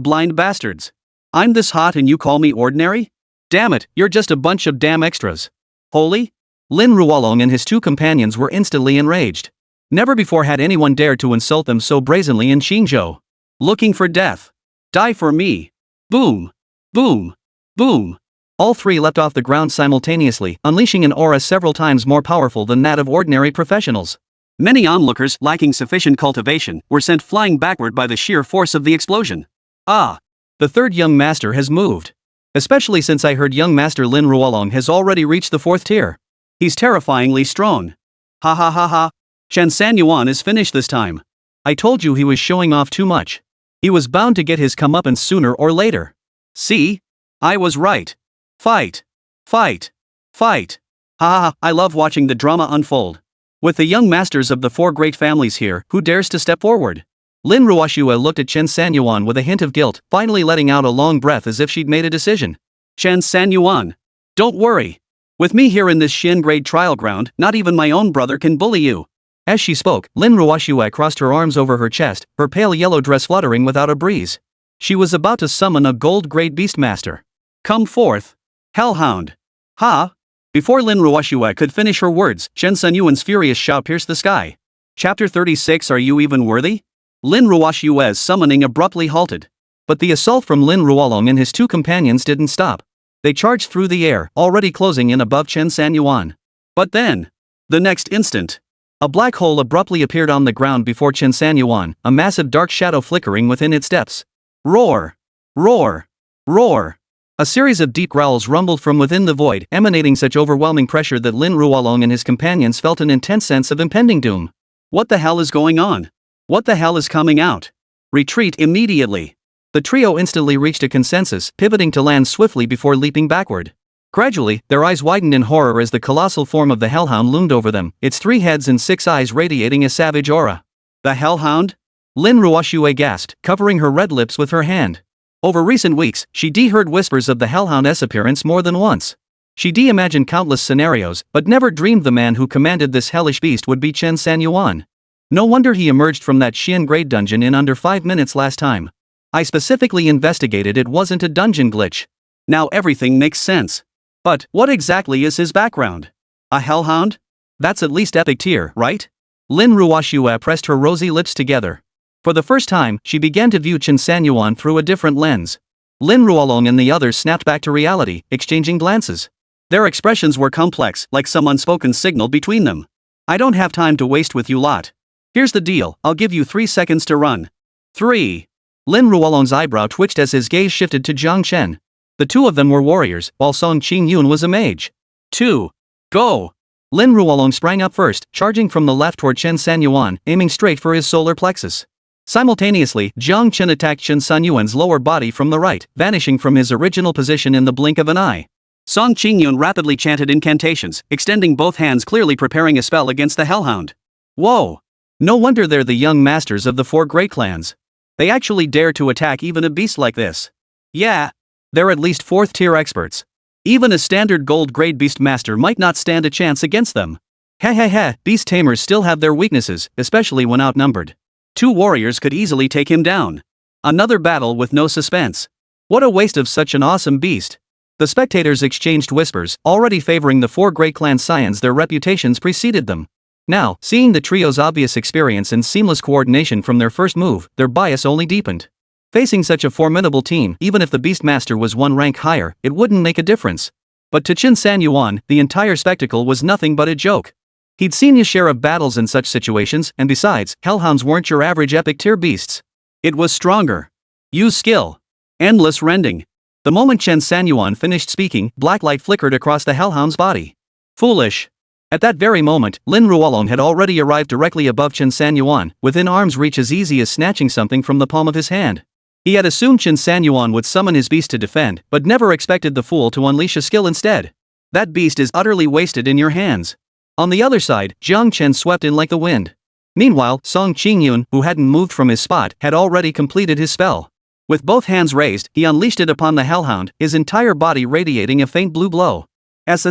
blind bastards. I'm this hot and you call me ordinary? Damn it, you're just a bunch of damn extras. Holy? Lin Ruolong and his 2 companions were instantly enraged. Never before had anyone dared to insult them so brazenly in Qingzhou. Looking for death. Die for me. Boom. Boom. Boom. All 3 leapt off the ground simultaneously, unleashing an aura several times more powerful than that of ordinary professionals. Many onlookers, lacking sufficient cultivation, were sent flying backward by the sheer force of the explosion. Ah! The 3rd young master has moved. Especially since I heard young master Lin Ruolong has already reached the 4th tier. He's terrifyingly strong. Ha ha ha ha. Chen Sanyuan is finished this time. I told you he was showing off too much. He was bound to get his comeuppance sooner or later. See? I was right. Fight. Fight. Fight. Ha ha ha, I love watching the drama unfold. With the young masters of the 4 great families here, who dares to step forward? Lin Ruoxue looked at Chen Sanyuan with a hint of guilt, finally letting out a long breath as if she'd made a decision. Chen Sanyuan. Don't worry. With me here in this Xiangrade trial ground, not even my own brother can bully you. As she spoke, Lin Ruoxue crossed her arms over her chest, her pale yellow dress fluttering without a breeze. She was about to summon a gold-grade beastmaster. Come forth. Hell Hound. Ha! Before Lin Ruoxue could finish her words, Chen Sanyuan's furious shout pierced the sky. Chapter 36. Are you even worthy? Lin Ruoxue's summoning abruptly halted. But the assault from Lin Ruolong and his 2 companions didn't stop. They charged through the air, already closing in above Chen Sanyuan. But then, the next instant, a black hole abruptly appeared on the ground before Chen Sanyuan, a massive dark shadow flickering within its depths. Roar! Roar! Roar! A series of deep growls rumbled from within the void, emanating such overwhelming pressure that Lin Ruolong and his companions felt an intense sense of impending doom. What the hell is going on? What the hell is coming out? Retreat immediately. The trio instantly reached a consensus, pivoting to land swiftly before leaping backward. Gradually, their eyes widened in horror as the colossal form of the Hell Hound loomed over them, its 3 heads and 6 eyes radiating a savage aura. The Hell Hound? Lin Ruoxue gasped, covering her red lips with her hand. Over recent weeks, she heard whispers of the Hell Hound's appearance more than once. She imagined countless scenarios, but never dreamed the man who commanded this hellish beast would be Chen Sanyuan. No wonder he emerged from that Xian grade dungeon in under 5 minutes last time. I specifically investigated, it wasn't a dungeon glitch. Now everything makes sense. But what exactly is his background? A Hell Hound? That's at least epic tier, right? Lin Ruoxue pressed her rosy lips together. For the first time, she began to view Chen Sanyuan through a different lens. Lin Ruolong and the others snapped back to reality, exchanging glances. Their expressions were complex, like some unspoken signal between them. I don't have time to waste with you lot. Here's the deal, I'll give you 3 seconds to run. 3. Lin Ruolong's eyebrow twitched as his gaze shifted to Jiang Chen. The 2 of them were warriors, while Song Qingyun was a mage. 2. Go! Lin Ruolong sprang up first, charging from the left toward Chen Sanyuan, aiming straight for his solar plexus. Simultaneously, Jiang Chen attacked Chen Sanyuan's lower body from the right, vanishing from his original position in the blink of an eye. Song Qingyun rapidly chanted incantations, extending both hands, clearly preparing a spell against the Hell Hound. Whoa! No wonder they're the young masters of the 4 great clans. They actually dare to attack even a beast like this. Yeah. They're at least 4th tier experts. Even a standard gold grade beastmaster might not stand a chance against them. Heh, Beast Tamers still have their weaknesses, especially when outnumbered. 2 warriors could easily take him down. Another battle with no suspense. What a waste of such an awesome beast. The spectators exchanged whispers, already favoring the 4 great clan scions. Their reputations preceded them. Now, seeing the trio's obvious experience and seamless coordination from their first move, their bias only deepened. Facing such a formidable team, even if the Beastmaster was 1 rank higher, it wouldn't make a difference. But to Chen Sanyuan, the entire spectacle was nothing but a joke. He'd seen his share of battles in such situations, and besides, Hellhounds weren't your average epic tier beasts. It was stronger. Use skill. Endless rending. The moment Chen Sanyuan finished speaking, black light flickered across the Hellhound's body. Foolish. At that very moment, Lin Ruolong had already arrived directly above Chen Sanyuan, within arm's reach, as easy as snatching something from the palm of his hand. He had assumed Chen Sanyuan would summon his beast to defend, but never expected the fool to unleash a skill instead. That beast is utterly wasted in your hands. On the other side, Jiang Chen swept in like the wind. Meanwhile, Song Qingyun, who hadn't moved from his spot, had already completed his spell. With both hands raised, he unleashed it upon the Hellhound, his entire body radiating a faint blue glow. But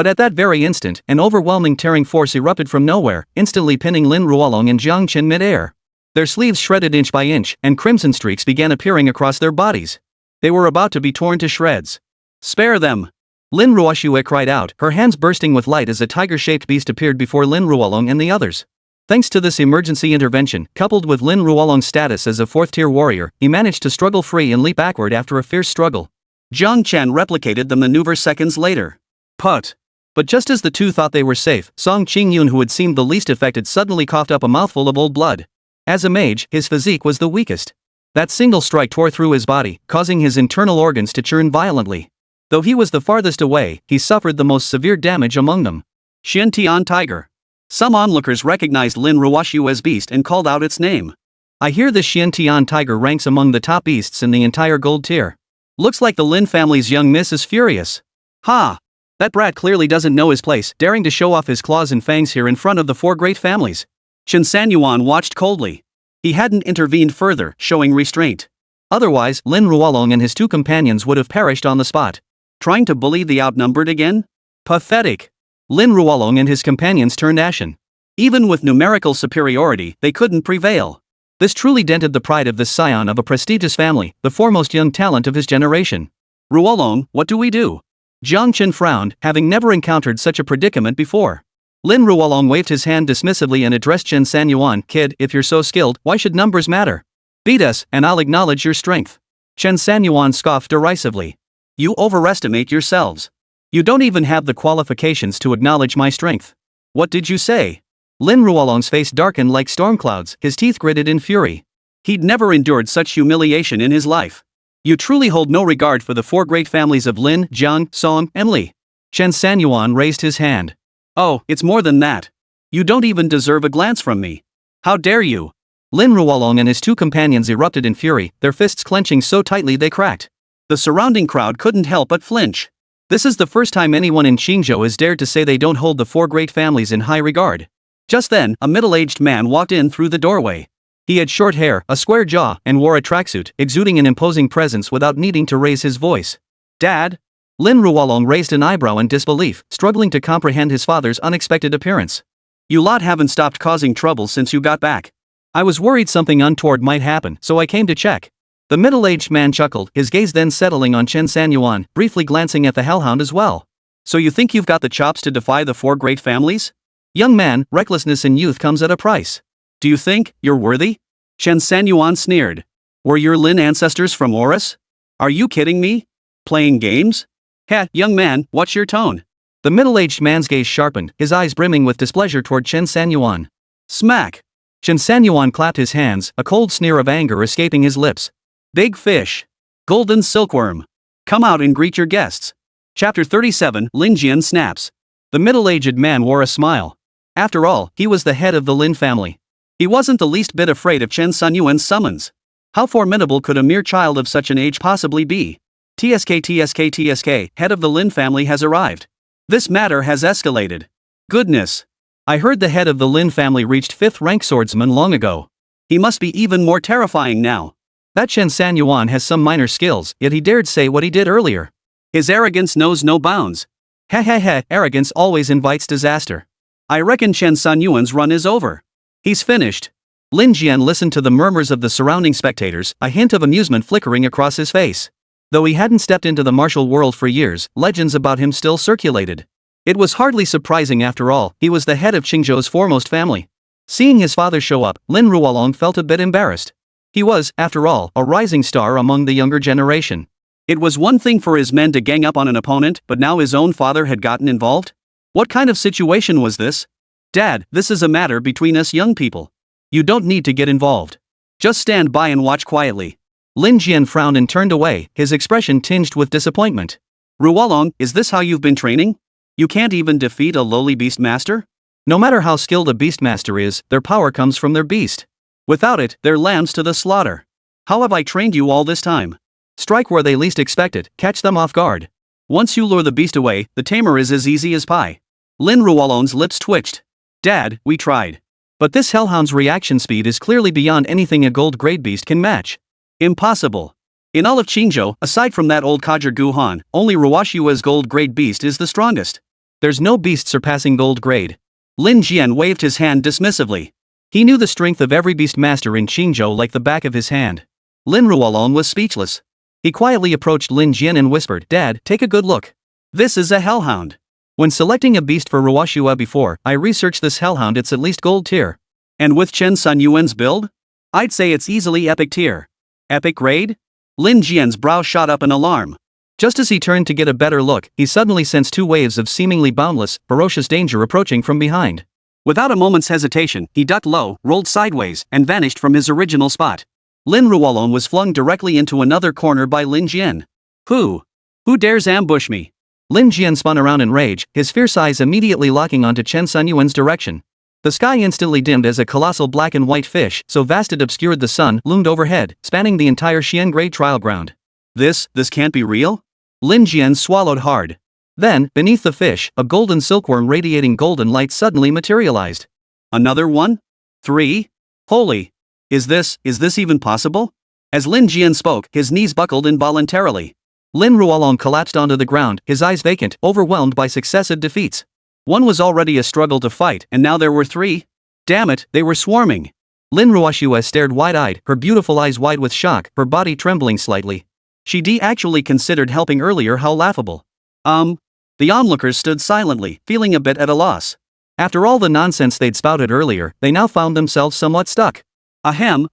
at that very instant, an overwhelming tearing force erupted from nowhere, instantly pinning Lin Ruolong and Jiang Chen mid-air. Their sleeves shredded inch by inch, and crimson streaks began appearing across their bodies. They were about to be torn to shreds. Spare them! Lin Ruoxue cried out, her hands bursting with light as a tiger-shaped beast appeared before Lin Ruolong and the others. Thanks to this emergency intervention, coupled with Lin Ruolong's status as a 4th-tier warrior, he managed to struggle free and leap backward after a fierce struggle. Jiang Chen replicated the maneuver seconds later. Put! But just as the 2 thought they were safe, Song Qingyun, who had seemed the least affected, suddenly coughed up a mouthful of old blood. As a mage, his physique was the weakest. That single strike tore through his body, causing his internal organs to churn violently. Though he was the farthest away, he suffered the most severe damage among them. Xiantian Tiger. Some onlookers recognized Lin Ruoxue's beast and called out its name. I hear the Xiantian Tiger ranks among the top beasts in the entire gold tier. Looks like the Lin family's young miss is furious. Ha! That brat clearly doesn't know his place, daring to show off his claws and fangs here in front of the 4 great families. Chen Sanyuan watched coldly. He hadn't intervened further, showing restraint. Otherwise, Lin Ruolong and his 2 companions would have perished on the spot. Trying to bully the outnumbered again? Pathetic. Lin Ruolong and his companions turned ashen. Even with numerical superiority, they couldn't prevail. This truly dented the pride of this scion of a prestigious family, the foremost young talent of his generation. Ruolong, what do we do? Jiang Chen frowned, having never encountered such a predicament before. Lin Ruolong waved his hand dismissively and addressed Chen Sanyuan, kid, if you're so skilled, why should numbers matter? Beat us, and I'll acknowledge your strength. Chen Sanyuan scoffed derisively. You overestimate yourselves. You don't even have the qualifications to acknowledge my strength. What did you say? Lin Ruolong's face darkened like storm clouds, his teeth gritted in fury. He'd never endured such humiliation in his life. You truly hold no regard for the four great families of Lin, Jiang, Song, and Li. Chen Sanyuan raised his hand. Oh, it's more than that. You don't even deserve a glance from me. How dare you? Lin Ruolong and his two companions erupted in fury, their fists clenching so tightly they cracked. The surrounding crowd couldn't help but flinch. This is the first time anyone in Qingzhou has dared to say they don't hold the four great families in high regard. Just then, a middle-aged man walked in through the doorway. He had short hair, a square jaw, and wore a tracksuit, exuding an imposing presence without needing to raise his voice. Dad? Lin Ruolong raised an eyebrow in disbelief, struggling to comprehend his father's unexpected appearance. You lot haven't stopped causing trouble since you got back. I was worried something untoward might happen, so I came to check. The middle-aged man chuckled, his gaze then settling on Chen Sanyuan, briefly glancing at the Hell Hound as well. So you think you've got the chops to defy the four great families? Young man, recklessness in youth comes at a price. Do you think you're worthy? Chen Sanyuan sneered. Were your Lin ancestors from Oris? Are you kidding me? Playing games? Heh, young man, what's your tone? The middle-aged man's gaze sharpened, his eyes brimming with displeasure toward Chen Sanyuan. Smack! Chen Sanyuan clapped his hands, a cold sneer of anger escaping his lips. Big fish. Golden silkworm. Come out and greet your guests. Chapter 37, Lin Jian snaps. The middle-aged man wore a smile. After all, he was the head of the Lin family. He wasn't the least bit afraid of Chen Sanyuan's summons. How formidable could a mere child of such an age possibly be? TSK, head of the Lin family has arrived. This matter has escalated. Goodness. I heard the head of the Lin family reached 5th rank swordsman long ago. He must be even more terrifying now. That Chen Sanyuan has some minor skills, yet he dared say what he did earlier. His arrogance knows no bounds. Arrogance always invites disaster. I reckon Chen Sanyuan's run is over. He's finished. Lin Jian listened to the murmurs of the surrounding spectators, a hint of amusement flickering across his face. Though he hadn't stepped into the martial world for years, legends about him still circulated. It was hardly surprising after all, he was the head of Qingzhou's foremost family. Seeing his father show up, Lin Ruolong felt a bit embarrassed. He was, after all, a rising star among the younger generation. It was one thing for his men to gang up on an opponent, but now his own father had gotten involved? What kind of situation was this? Dad, this is a matter between us young people. You don't need to get involved. Just stand by and watch quietly. Lin Jian frowned and turned away, his expression tinged with disappointment. Ruolong, is this how you've been training? You can't even defeat a lowly beastmaster? No matter how skilled a beastmaster is, their power comes from their beast. Without it, they're lambs to the slaughter. How have I trained you all this time? Strike where they least expect it, catch them off guard. Once you lure the beast away, the tamer is as easy as pie. Lin Ruolong's lips twitched. Dad, we tried. But this hellhound's reaction speed is clearly beyond anything a gold-grade beast can match. Impossible. In all of Qingzhou, aside from that old codger Guhan, only Ruwashua's gold-grade beast is the strongest. There's no beast surpassing gold-grade. Lin Jian waved his hand dismissively. He knew the strength of every beastmaster in Qingzhou like the back of his hand. Lin Ruolong was speechless. He quietly approached Lin Jian and whispered, Dad, take a good look. This is a hellhound. When selecting a beast for Ruwashua before, I researched this hellhound, it's at least gold tier. And with Chen Sanyuan's build? I'd say it's easily epic tier. Epic grade? Lin Jian's brow shot up in alarm. Just as he turned to get a better look, he suddenly sensed two waves of seemingly boundless, ferocious danger approaching from behind. Without a moment's hesitation, he ducked low, rolled sideways, and vanished from his original spot. Lin Ruolong was flung directly into another corner by Lin Jian. Who dares ambush me? Lin Jian spun around in rage, his fierce eyes immediately locking onto Chen Sanyuan's direction. The sky instantly dimmed as a colossal black and white fish, so vast it obscured the sun, loomed overhead, spanning the entire Xian-grade trial ground. This can't be real? Lin Jian swallowed hard. Then, beneath the fish, a golden silkworm radiating golden light suddenly materialized. Another one? 3? Holy! Is this even possible? As Lin Jian spoke, his knees buckled involuntarily. Lin Ruolong collapsed onto the ground, his eyes vacant, overwhelmed by successive defeats. One was already a struggle to fight, and now there were 3? Damn it, they were swarming. Lin Ruoshua stared wide-eyed, her beautiful eyes wide with shock, her body trembling slightly. She'd actually considered helping earlier. How laughable. The onlookers stood silently, feeling a bit at a loss. After all the nonsense they'd spouted earlier, they now found themselves somewhat stuck. Ahem.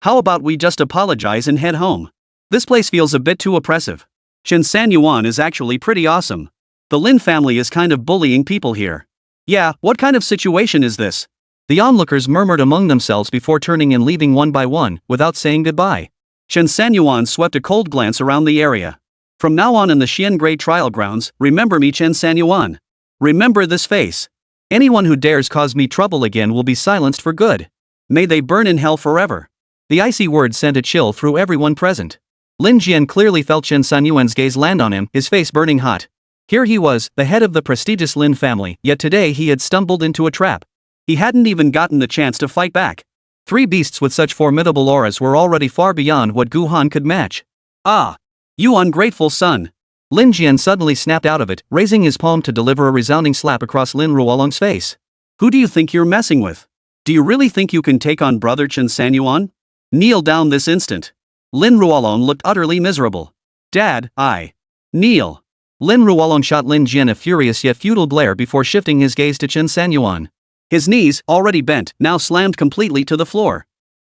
How about we just apologize and head home? This place feels a bit too oppressive. Chen Sanyuan is actually pretty awesome. The Lin family is kind of bullying people here. Yeah, what kind of situation is this? The onlookers murmured among themselves before turning and leaving one by one, without saying goodbye. Chen Sanyuan swept a cold glance around the area. From now on in the Xiangray trial grounds, remember me, Chen Sanyuan. Remember this face. Anyone who dares cause me trouble again will be silenced for good. May they burn in hell forever. The icy words sent a chill through everyone present. Lin Jian clearly felt Chen Sanyuan's gaze land on him, his face burning hot. Here he was, the head of the prestigious Lin family, yet today he had stumbled into a trap. He hadn't even gotten the chance to fight back. 3 beasts with such formidable auras were already far beyond what Gu Han could match. Ah! You ungrateful son! Lin Jian suddenly snapped out of it, raising his palm to deliver a resounding slap across Lin Ruolong's face. Who do you think you're messing with? Do you really think you can take on brother Chen Sanyuan? Kneel down this instant. Lin Ruolong looked utterly miserable. Dad, I. Kneel. Lin Ruolong shot Lin Jian a furious yet futile glare before shifting his gaze to Chen Sanyuan. His knees, already bent, now slammed completely to the floor.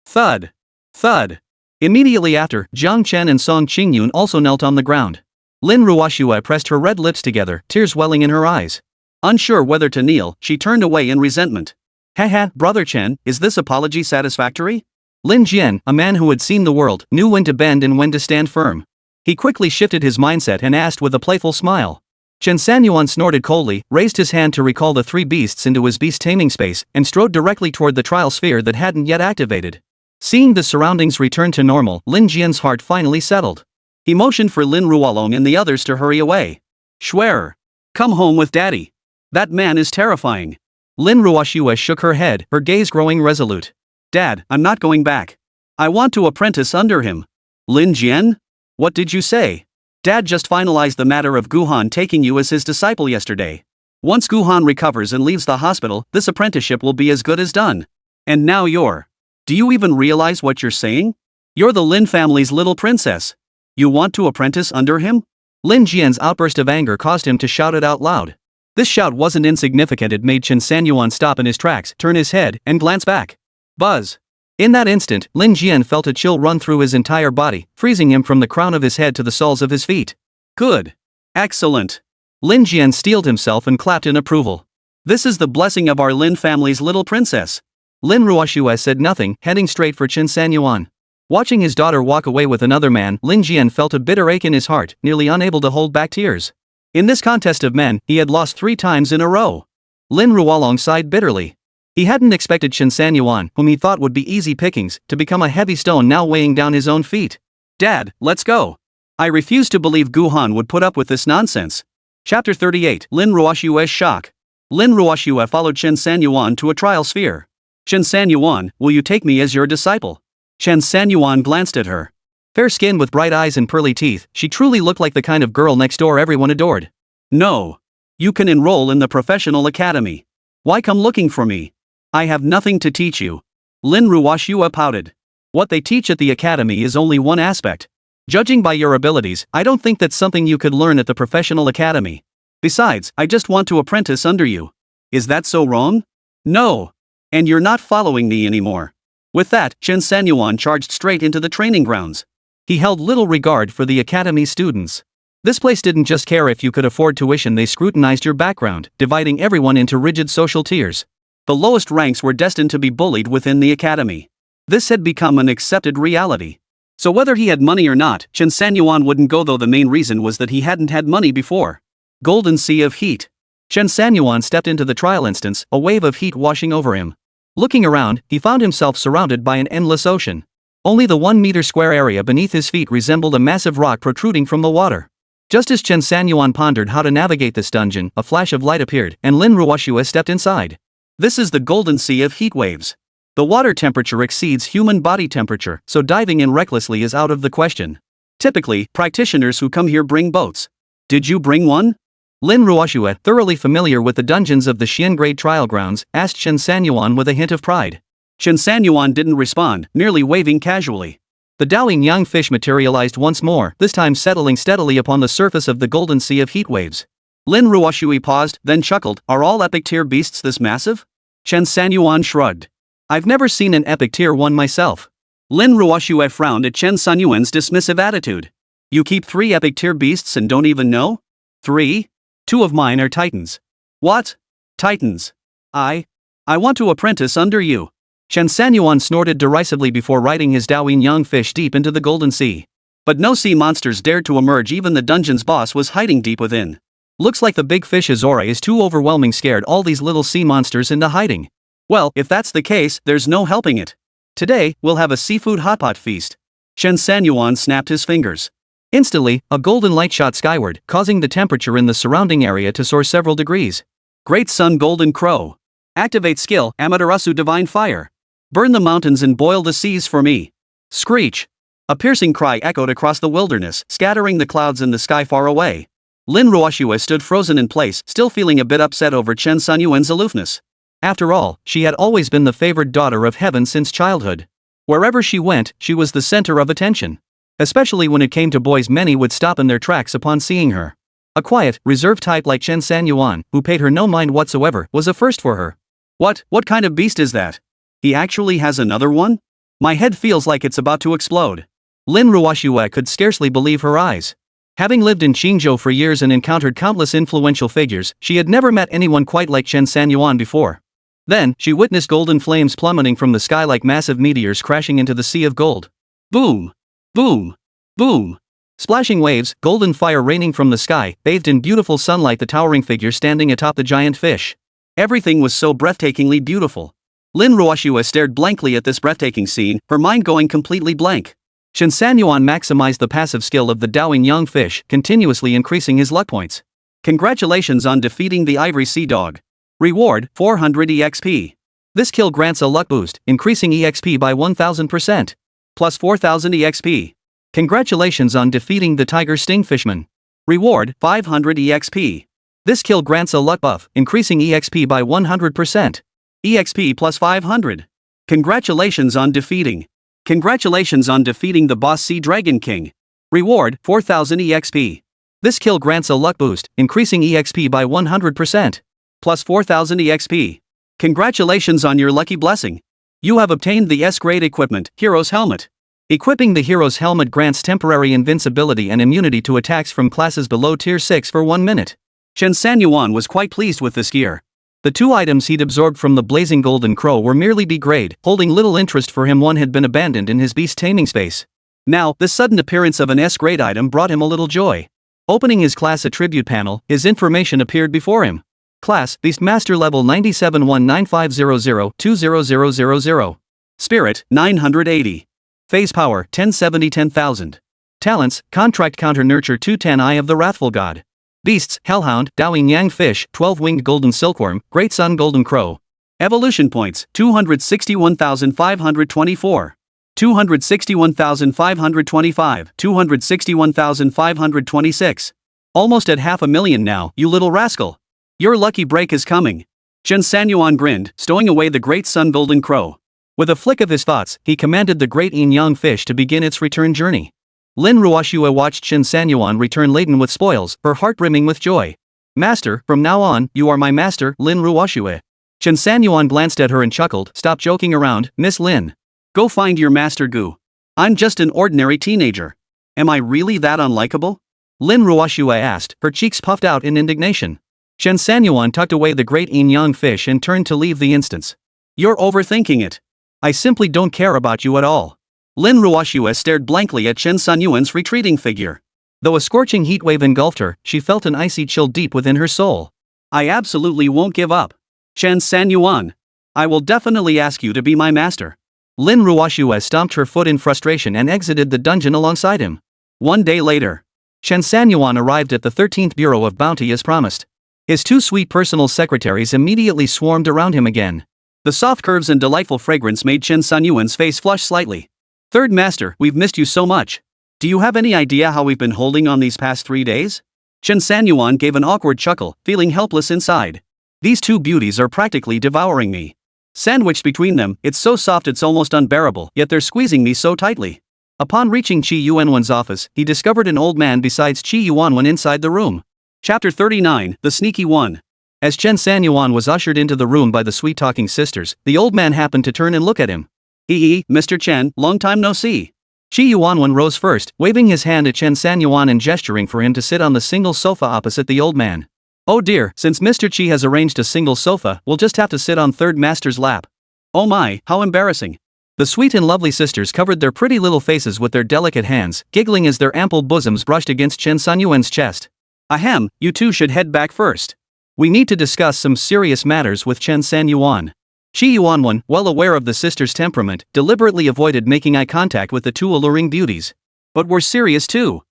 Thud. Thud. Immediately after, Jiang Chen and Song Qingyun also knelt on the ground. Lin Ruoshua pressed her red lips together, tears welling in her eyes. Unsure whether to kneel, she turned away in resentment. Haha, brother Chen, is this apology satisfactory? Lin Jian, a man who had seen the world, knew when to bend and when to stand firm. He quickly shifted his mindset and asked with a playful smile. Chen Sanyuan snorted coldly, raised his hand to recall the 3 beasts into his beast taming space, and strode directly toward the trial sphere that hadn't yet activated. Seeing the surroundings return to normal, Lin Jian's heart finally settled. He motioned for Lin Ruolong and the others to hurry away. Schwerer. Come home with daddy. That man is terrifying. Lin Ruoshua shook her head, her gaze growing resolute. Dad, I'm not going back. I want to apprentice under him. Lin Jian? What did you say? Dad just finalized the matter of Gu Han taking you as his disciple yesterday. Once Gu Han recovers and leaves the hospital, this apprenticeship will be as good as done. And now you're. Do you even realize what you're saying? You're the Lin family's little princess. You want to apprentice under him? Lin Jian's outburst of anger caused him to shout it out loud. This shout wasn't insignificant. It made Chen Sanyuan stop in his tracks, turn his head, and glance back. Buzz. In that instant, Lin Jian felt a chill run through his entire body, freezing him from the crown of his head to the soles of his feet. Good. Excellent. Lin Jian steeled himself and clapped in approval. This is the blessing of our Lin family's little princess. Lin Ruoshua said nothing, heading straight for Chen Sanyuan. Watching his daughter walk away with another man, Lin Jian felt a bitter ache in his heart, nearly unable to hold back tears. In this contest of men, he had lost 3 times in a row. Lin Ruolong sighed bitterly. He hadn't expected Chen Sanyuan, whom he thought would be easy pickings, to become a heavy stone now weighing down his own feet. Dad, let's go. I refuse to believe Gu Han would put up with this nonsense. Chapter 38, Lin Ruoshua's shock. Lin Ruoshua followed Chen Sanyuan to a trial sphere. Chen Sanyuan, will you take me as your disciple? Chen Sanyuan glanced at her. Fair skin with bright eyes and pearly teeth, she truly looked like the kind of girl next door everyone adored. No. You can enroll in the professional academy. Why come looking for me? I have nothing to teach you. Lin Ruoshua pouted. What they teach at the academy is only one aspect. Judging by your abilities, I don't think that's something you could learn at the professional academy. Besides, I just want to apprentice under you. Is that so wrong? No. And you're not following me anymore. With that, Chen Sanyuan charged straight into the training grounds. He held little regard for the academy students. This place didn't just care if you could afford tuition, they scrutinized your background, dividing everyone into rigid social tiers. The lowest ranks were destined to be bullied within the academy. This had become an accepted reality. So whether he had money or not, Chen Sanyuan wouldn't go, though the main reason was that he hadn't had money before. Golden Sea of Heat. Chen Sanyuan stepped into the trial instance, a wave of heat washing over him. Looking around, he found himself surrounded by an endless ocean. Only the 1 meter square area beneath his feet resembled a massive rock protruding from the water. Just as Chen Sanyuan pondered how to navigate this dungeon, a flash of light appeared, and Lin Ruoshua stepped inside. This is the Golden Sea of Heat Waves. The water temperature exceeds human body temperature, so diving in recklessly is out of the question. Typically, practitioners who come here bring boats. Did you bring one? Lin Ruoshua, thoroughly familiar with the dungeons of the Xiangray trial grounds, asked Chen Sanyuan with a hint of pride. Chen Sanyuan didn't respond, merely waving casually. The Daoing Yang fish materialized once more, this time settling steadily upon the surface of the Golden Sea of Heat Waves. Lin Ruoshui paused, then chuckled. Are all epic tier beasts this massive? Chen Sanyuan shrugged. I've never seen an epic tier one myself. Lin Ruoshua frowned at Chen Sanyuan's dismissive attitude. You keep 3 epic tier beasts and don't even know? 3? 2 of mine are titans. What? Titans. I want to apprentice under you. Chen Sanyuan snorted derisively before riding his Daoyin young fish deep into the golden sea. But no sea monsters dared to emerge, even the dungeon's boss was hiding deep within. Looks like the big fish's aura is too overwhelming, scared all these little sea monsters into hiding. Well, if that's the case, there's no helping it. Today, we'll have a seafood hotpot feast. Chen Sanyuan snapped his fingers. Instantly, a golden light shot skyward, causing the temperature in the surrounding area to soar several degrees. Great Sun Golden Crow. Activate skill, Amaterasu Divine Fire. Burn the mountains and boil the seas for me. Screech. A piercing cry echoed across the wilderness, scattering the clouds in the sky far away. Lin Ruoxue stood frozen in place, still feeling a bit upset over Chen Sanyuan's aloofness. After all, she had always been the favored daughter of heaven since childhood. Wherever she went, she was the center of attention. Especially when it came to boys, many would stop in their tracks upon seeing her. A quiet, reserved type like Chen Sanyuan, who paid her no mind whatsoever, was a first for her. What kind of beast is that? He actually has another one? My head feels like it's about to explode. Lin Ruoxue could scarcely believe her eyes. Having lived in Qingzhou for years and encountered countless influential figures, she had never met anyone quite like Chen Sanyuan before. Then, she witnessed golden flames plummeting from the sky like massive meteors crashing into the sea of gold. Boom! Boom! Boom! Splashing waves, golden fire raining from the sky, bathed in beautiful sunlight the towering figure standing atop the giant fish. Everything was so breathtakingly beautiful. Lin Ruoxue stared blankly at this breathtaking scene, her mind going completely blank. Chen Sanyuan maximized the passive skill of the Daoyin young fish, continuously increasing his luck points. Congratulations on defeating the Ivory Sea Dog. Reward, 400 EXP. This kill grants a luck boost, increasing EXP by 1000%. Plus 4000 EXP. Congratulations on defeating the Tiger Stingfishman. Reward, 500 EXP. This kill grants a luck buff, increasing EXP by 100%. EXP plus 500. Congratulations on defeating. Congratulations on defeating the boss Sea Dragon King. Reward, 4000 EXP. This kill grants a luck boost, increasing EXP by 100%. Plus 4000 EXP. Congratulations on your lucky blessing. You have obtained the S-grade equipment, Hero's Helmet. Equipping the Hero's Helmet grants temporary invincibility and immunity to attacks from classes below Tier 6 for 1 minute. Chen Sanyuan was quite pleased with this gear. The 2 items he'd absorbed from the blazing golden crow were merely B-grade, holding little interest for him. One had been abandoned in his beast taming space. Now, the sudden appearance of an S-grade item brought him a little joy. Opening his class attribute panel, his information appeared before him. Class, Beastmaster level 971950020000. Spirit, 980. Phase power, 1070-10,000. Talents, Contract Counter Nurture 210 Eye of the Wrathful God. Beasts, Hell Hound, Daoyin Yang Fish, 12-Winged Golden Silkworm, Great Sun Golden Crow. Evolution points, 261,524. 261,525, 261,526. Almost at 500,000 now, you little rascal. Your lucky break is coming. Chen Sanyuan grinned, stowing away the Great Sun Golden Crow. With a flick of his thoughts, he commanded the Great Yin Yang Fish to begin its return journey. Lin Ruoxue watched Chen Sanyuan return laden with spoils, her heart brimming with joy. Master, from now on, you are my master, Lin Ruoxue. Chen Sanyuan glanced at her and chuckled, stop joking around, Miss Lin. Go find your master Gu. I'm just an ordinary teenager. Am I really that unlikable? Lin Ruoxue asked, her cheeks puffed out in indignation. Chen Sanyuan tucked away the Great Yin Yang Fish and turned to leave the instance. You're overthinking it. I simply don't care about you at all. Lin Ruoxue stared blankly at Chen Sanyuan's retreating figure. Though a scorching heatwave engulfed her, she felt an icy chill deep within her soul. I absolutely won't give up. Chen Sanyuan. I will definitely ask you to be my master. Lin Ruoxue stomped her foot in frustration and exited the dungeon alongside him. 1 day later. Chen Sanyuan arrived at the 13th Bureau of Bounty as promised. His 2 sweet personal secretaries immediately swarmed around him again. The soft curves and delightful fragrance made Chen Sanyuan's face flush slightly. Third Master, we've missed you so much. Do you have any idea how we've been holding on these past 3 days? Chen Sanyuan gave an awkward chuckle, feeling helpless inside. These 2 beauties are practically devouring me. Sandwiched between them, it's so soft it's almost unbearable, yet they're squeezing me so tightly. Upon reaching Qi Yuanwen's office, he discovered an old man besides Qi Yuanwen inside the room. Chapter 39, The Sneaky One. As Chen Sanyuan was ushered into the room by the sweet-talking sisters, the old man happened to turn and look at him. Mr. Chen, long time no see. Qi Yuanwen rose first, waving his hand at Chen Sanyuan and gesturing for him to sit on the single sofa opposite the old man. Oh dear, since Mr. Qi has arranged a single sofa, we'll just have to sit on Third Master's lap. Oh my, how embarrassing. The sweet and lovely sisters covered their pretty little faces with their delicate hands, giggling as their ample bosoms brushed against Chen Sanyuan's chest. Ahem, you two should head back first. We need to discuss some serious matters with Chen Sanyuan. Qingzhou, well aware of the sisters' temperament, deliberately avoided making eye contact with the two alluring beauties. But we're serious too.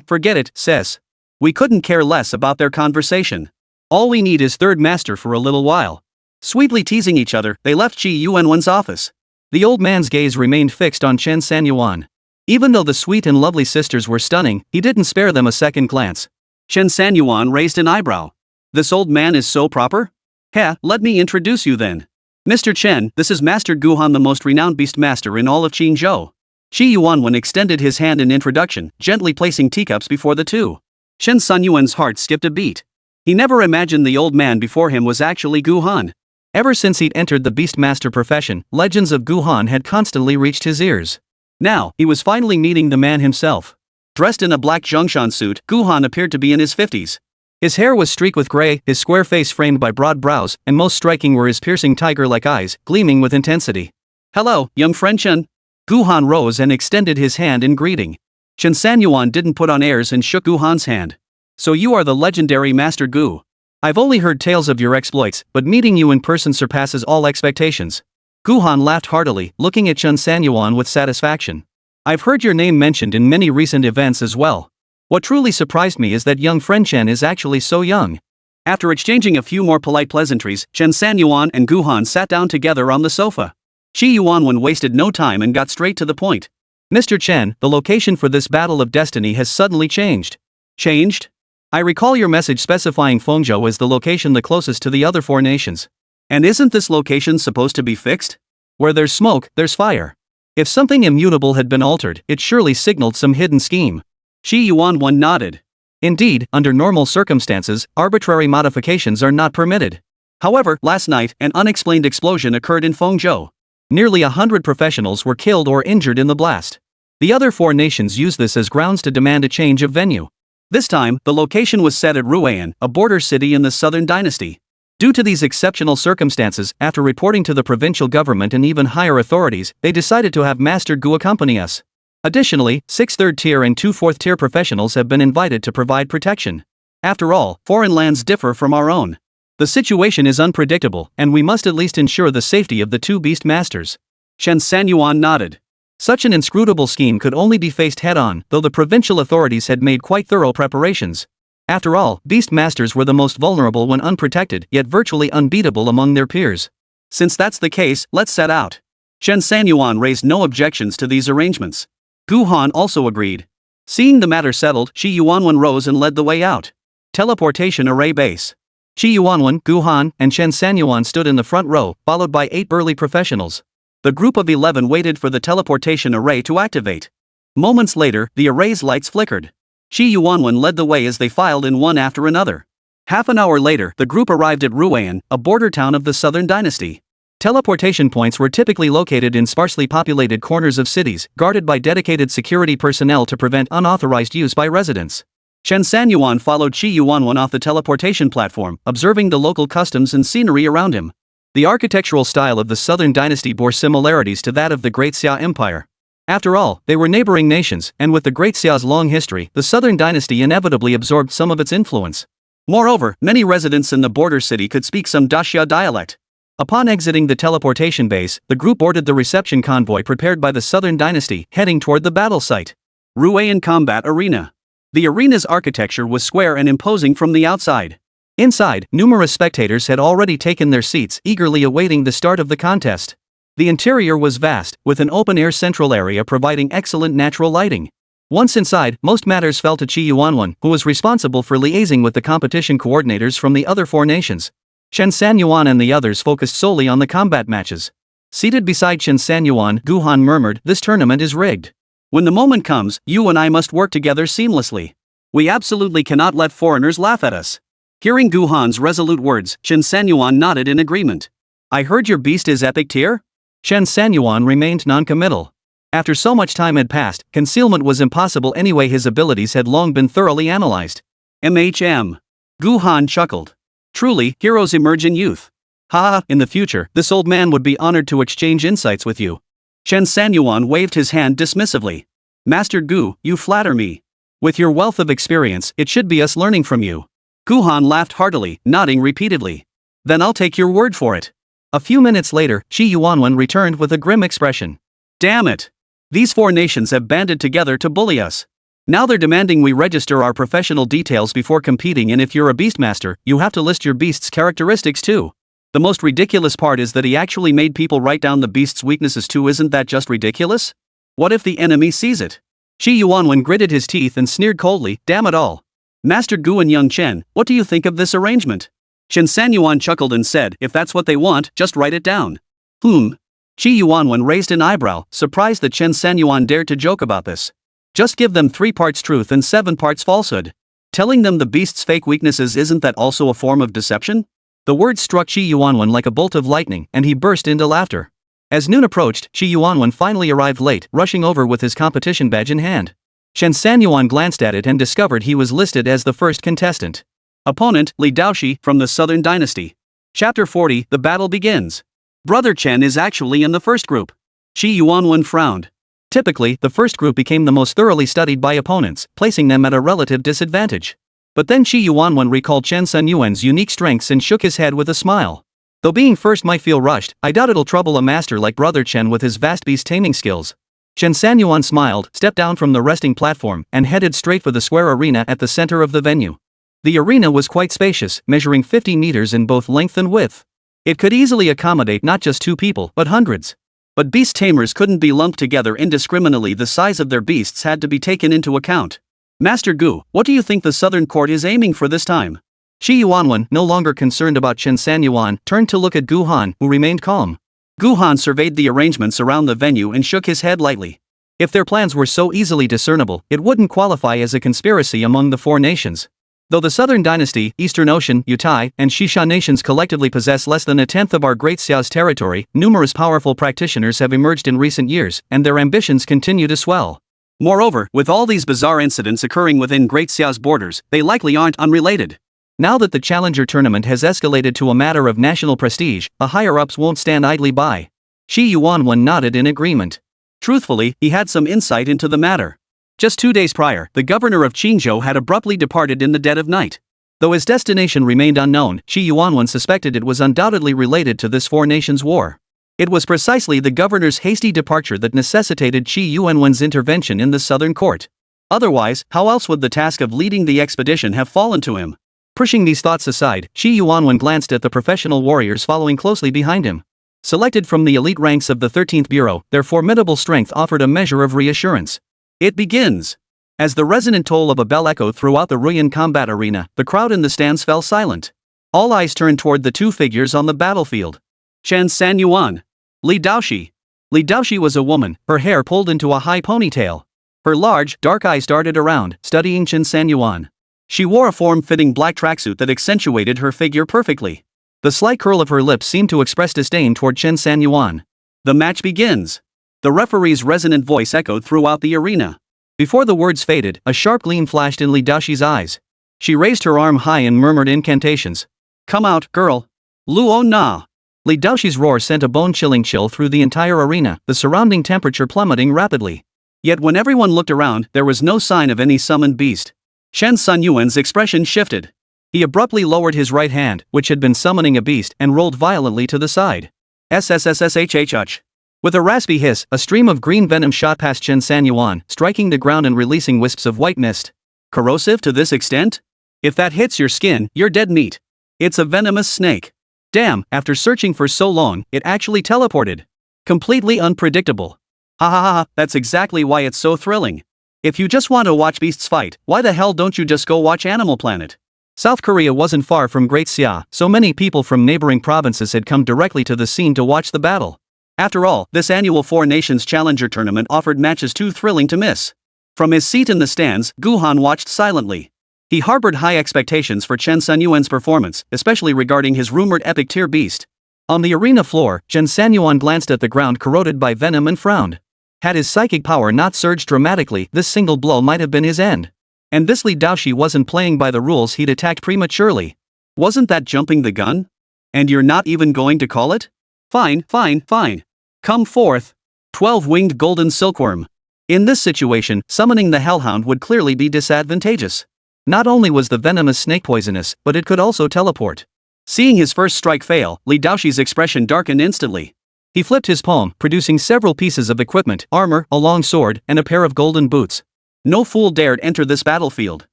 Forget it, sis. We couldn't care less about their conversation. All we need is third master for a little while. Sweetly teasing each other, they left Qingzhou's office. The old man's gaze remained fixed on Chen Sanyuan. Even though the sweet and lovely sisters were stunning, he didn't spare them a second glance. Chen Sanyuan raised an eyebrow. This old man is so proper? Let me introduce you then. Mr. Chen, this is Master Guhan, the most renowned beastmaster in all of Qingzhou. Qingzhou extended his hand in introduction, gently placing teacups before the two. Chen Sanyuan's heart skipped a beat. He never imagined the old man before him was actually Guhan. Ever since he'd entered the beastmaster profession, legends of Guhan had constantly reached his ears. Now, he was finally meeting the man himself. Dressed in a black Zhongshan suit, Guhan appeared to be in his 50s. His hair was streaked with gray, his square face framed by broad brows, and most striking were his piercing tiger-like eyes, gleaming with intensity. Hello, young friend Chen. Guhan rose and extended his hand in greeting. Chen Sanyuan didn't put on airs and shook Guhan's hand. So you are the legendary Master Gu. I've only heard tales of your exploits, but meeting you in person surpasses all expectations. Guhan laughed heartily, looking at Chen Sanyuan with satisfaction. I've heard your name mentioned in many recent events as well. What truly surprised me is that young friend Chen is actually so young. After exchanging a few more polite pleasantries, Chen Sanyuan and Guhan sat down together on the sofa. Qingzhou wasted no time and got straight to the point. Mr. Chen, the location for this battle of destiny has suddenly changed. Changed? I recall your message specifying Fengzhou as the location the closest to the other four nations. And isn't this location supposed to be fixed? Where there's smoke, there's fire. If something immutable had been altered, it surely signaled some hidden scheme. Qingzhou nodded. Indeed, under normal circumstances, arbitrary modifications are not permitted. However, last night, an unexplained explosion occurred in Fengzhou. Nearly 100 professionals were killed or injured in the blast. The other four nations used this as grounds to demand a change of venue. This time, the location was set at Ruan, a border city in the Southern Dynasty. Due to these exceptional circumstances, after reporting to the provincial government and even higher authorities, they decided to have Master Gu accompany us. Additionally, 6 third-tier and 2 fourth-tier professionals have been invited to provide protection. After all, foreign lands differ from our own. The situation is unpredictable, and we must at least ensure the safety of the two beastmasters. Chen Sanyuan nodded. Such an inscrutable scheme could only be faced head-on, though the provincial authorities had made quite thorough preparations. After all, beastmasters were the most vulnerable when unprotected, yet virtually unbeatable among their peers. Since that's the case, let's set out. Chen Sanyuan raised no objections to these arrangements. Guhan also agreed. Seeing the matter settled, Qingzhou rose and led the way out. Teleportation array base. Qingzhou, Guhan, and Chen Sanyuan stood in the front row, followed by 8 burly professionals. The group of 11 waited for the teleportation array to activate. Moments later, the array's lights flickered. Qingzhou led the way as they filed in one after another. Half an hour later, the group arrived at Ruan, a border town of the Southern Dynasty. Teleportation points were typically located in sparsely populated corners of cities, guarded by dedicated security personnel to prevent unauthorized use by residents. Chen Sanyuan followed Qingzhou off the teleportation platform, observing the local customs and scenery around him. The architectural style of the Southern Dynasty bore similarities to that of the Great Xia Empire. After all, they were neighboring nations, and with the Great Xia's long history, the Southern Dynasty inevitably absorbed some of its influence. Moreover, many residents in the border city could speak some Daxia dialect. Upon exiting the teleportation base, the group boarded the reception convoy prepared by the Southern Dynasty, heading toward the battle site. Ruan Combat Arena. The arena's architecture was square and imposing from the outside. Inside, numerous spectators had already taken their seats, eagerly awaiting the start of the contest. The interior was vast, with an open-air central area providing excellent natural lighting. Once inside, most matters fell to Qingzhou, who was responsible for liaising with the competition coordinators from the other four nations. Chen Sanyuan and the others focused solely on the combat matches. Seated beside Chen Sanyuan, Guhan murmured, "This tournament is rigged. When the moment comes, you and I must work together seamlessly. We absolutely cannot let foreigners laugh at us." Hearing Guhan's resolute words, Chen Sanyuan nodded in agreement. "I heard your beast is epic tier?" Chen Sanyuan remained non-committal. After so much time had passed, concealment was impossible anyway. His abilities had long been thoroughly analyzed. Guhan chuckled. "Truly, heroes emerge in youth. Ha, in the future, this old man would be honored to exchange insights with you. Chen Sanyuan waved his hand dismissively. Master Gu, you flatter me. With your wealth of experience, it should be us learning from you. Guhan laughed heartily, nodding repeatedly. Then I'll take your word for it. A few minutes later, Qi Yuanwen returned with a grim expression. Damn it! These four nations have banded together to bully us. Now they're demanding we register our professional details before competing, and if you're a beastmaster, you have to list your beast's characteristics too. The most ridiculous part is that he actually made people write down the beast's weaknesses too. Isn't that just ridiculous? What if the enemy sees it? Qi Yuanwen gritted his teeth and sneered coldly, damn it all. Master Gu and young Chen, what do you think of this arrangement? Chen Sanyuan chuckled and said, if that's what they want, just write it down. Qi Yuanwen raised an eyebrow, surprised that Chen Sanyuan dared to joke about this. Just give them 3 parts truth and 7 parts falsehood. Telling them the beast's fake weaknesses, isn't that also a form of deception? The words struck Qi Yuanwen like a bolt of lightning, and he burst into laughter. As noon approached, Qi Yuanwen finally arrived late, rushing over with his competition badge in hand. Chen Sanyuan glanced at it and discovered he was listed as the first contestant. Opponent, Li Daoxi, from the Southern Dynasty. Chapter 40, the battle begins. Brother Chen is actually in the first group. Qi Yuanwen frowned. Typically, the first group became the most thoroughly studied by opponents, placing them at a relative disadvantage. But then Qi Yuanwen recalled Chen Sanyuan's unique strengths and shook his head with a smile. Though being first might feel rushed, I doubt it'll trouble a master like Brother Chen with his vast beast taming skills. Chen Sanyuan smiled, stepped down from the resting platform, and headed straight for the square arena at the center of the venue. The arena was quite spacious, measuring 50 meters in both length and width. It could easily accommodate not just 2 people, but hundreds. But beast tamers couldn't be lumped together indiscriminately. The size of their beasts had to be taken into account. Master Gu, what do you think the Southern Court is aiming for this time? Qi Yuanwen, no longer concerned about Chen Sanyuan, turned to look at Guhan, who remained calm. Guhan surveyed the arrangements around the venue and shook his head lightly. If their plans were so easily discernible, it wouldn't qualify as a conspiracy among the 4 nations. Though the Southern Dynasty, Eastern Ocean, Yutai, and Shisha nations collectively possess less than a tenth of our Great Xiao's territory, numerous powerful practitioners have emerged in recent years, and their ambitions continue to swell. Moreover, with all these bizarre incidents occurring within Great Xiao's borders, they likely aren't unrelated. Now that the Challenger tournament has escalated to a matter of national prestige, the higher-ups won't stand idly by. Qi Yuanwen nodded in agreement. Truthfully, he had some insight into the matter. Just 2 days prior, the governor of Qingzhou had abruptly departed in the dead of night. Though his destination remained unknown, Qi Yuanwen suspected it was undoubtedly related to this 4 nations war. It was precisely the governor's hasty departure that necessitated Qi Yuanwen's intervention in the southern court. Otherwise, how else would the task of leading the expedition have fallen to him? Pushing these thoughts aside, Qi Yuanwen glanced at the professional warriors following closely behind him. Selected from the elite ranks of the 13th Bureau, their formidable strength offered a measure of reassurance. It begins. As the resonant toll of a bell echoed throughout the Ruyan combat arena, the crowd in the stands fell silent. All eyes turned toward the 2 figures on the battlefield. Chen Sanyuan. Li Daoxi. Li Daoxi was a woman, her hair pulled into a high ponytail. Her large, dark eyes darted around, studying Chen Sanyuan. She wore a form-fitting black tracksuit that accentuated her figure perfectly. The slight curl of her lips seemed to express disdain toward Chen Sanyuan. The match begins. The referee's resonant voice echoed throughout the arena. Before the words faded, a sharp gleam flashed in Li Daoxi's eyes. She raised her arm high and murmured incantations. Come out, girl. Luo na. Li Daoxi's roar sent a bone-chilling chill through the entire arena, the surrounding temperature plummeting rapidly. Yet when everyone looked around, there was no sign of any summoned beast. Chen Sanyuan's expression shifted. He abruptly lowered his right hand, which had been summoning a beast, and rolled violently to the side. SSSSHHH. With a raspy hiss, a stream of green venom shot past Chen Sanyuan, striking the ground and releasing wisps of white mist. Corrosive to this extent? If that hits your skin, you're dead meat. It's a venomous snake. Damn, after searching for so long, it actually teleported. Completely unpredictable. Ha ha ha, that's exactly why it's so thrilling. If you just want to watch beasts fight, why the hell don't you just go watch Animal Planet? South Korea wasn't far from Great Xia, so many people from neighboring provinces had come directly to the scene to watch the battle. After all, this annual 4 Nations Challenger tournament offered matches too thrilling to miss. From his seat in the stands, Guhan watched silently. He harbored high expectations for Chen Sanyuan's performance, especially regarding his rumored epic tier beast. On the arena floor, Chen Sanyuan glanced at the ground corroded by venom and frowned. Had his psychic power not surged dramatically, this single blow might have been his end. And this Li Daoxi wasn't playing by the rules. He'd attacked prematurely. Wasn't that jumping the gun? And you're not even going to call it? Fine, fine, fine. Come forth. 12-winged golden silkworm. In this situation, summoning the Hell Hound would clearly be disadvantageous. Not only was the venomous snake poisonous, but it could also teleport. Seeing his first strike fail, Li Daoxi's expression darkened instantly. He flipped his palm, producing several pieces of equipment, armor, a long sword, and a pair of golden boots. No fool dared enter this battlefield.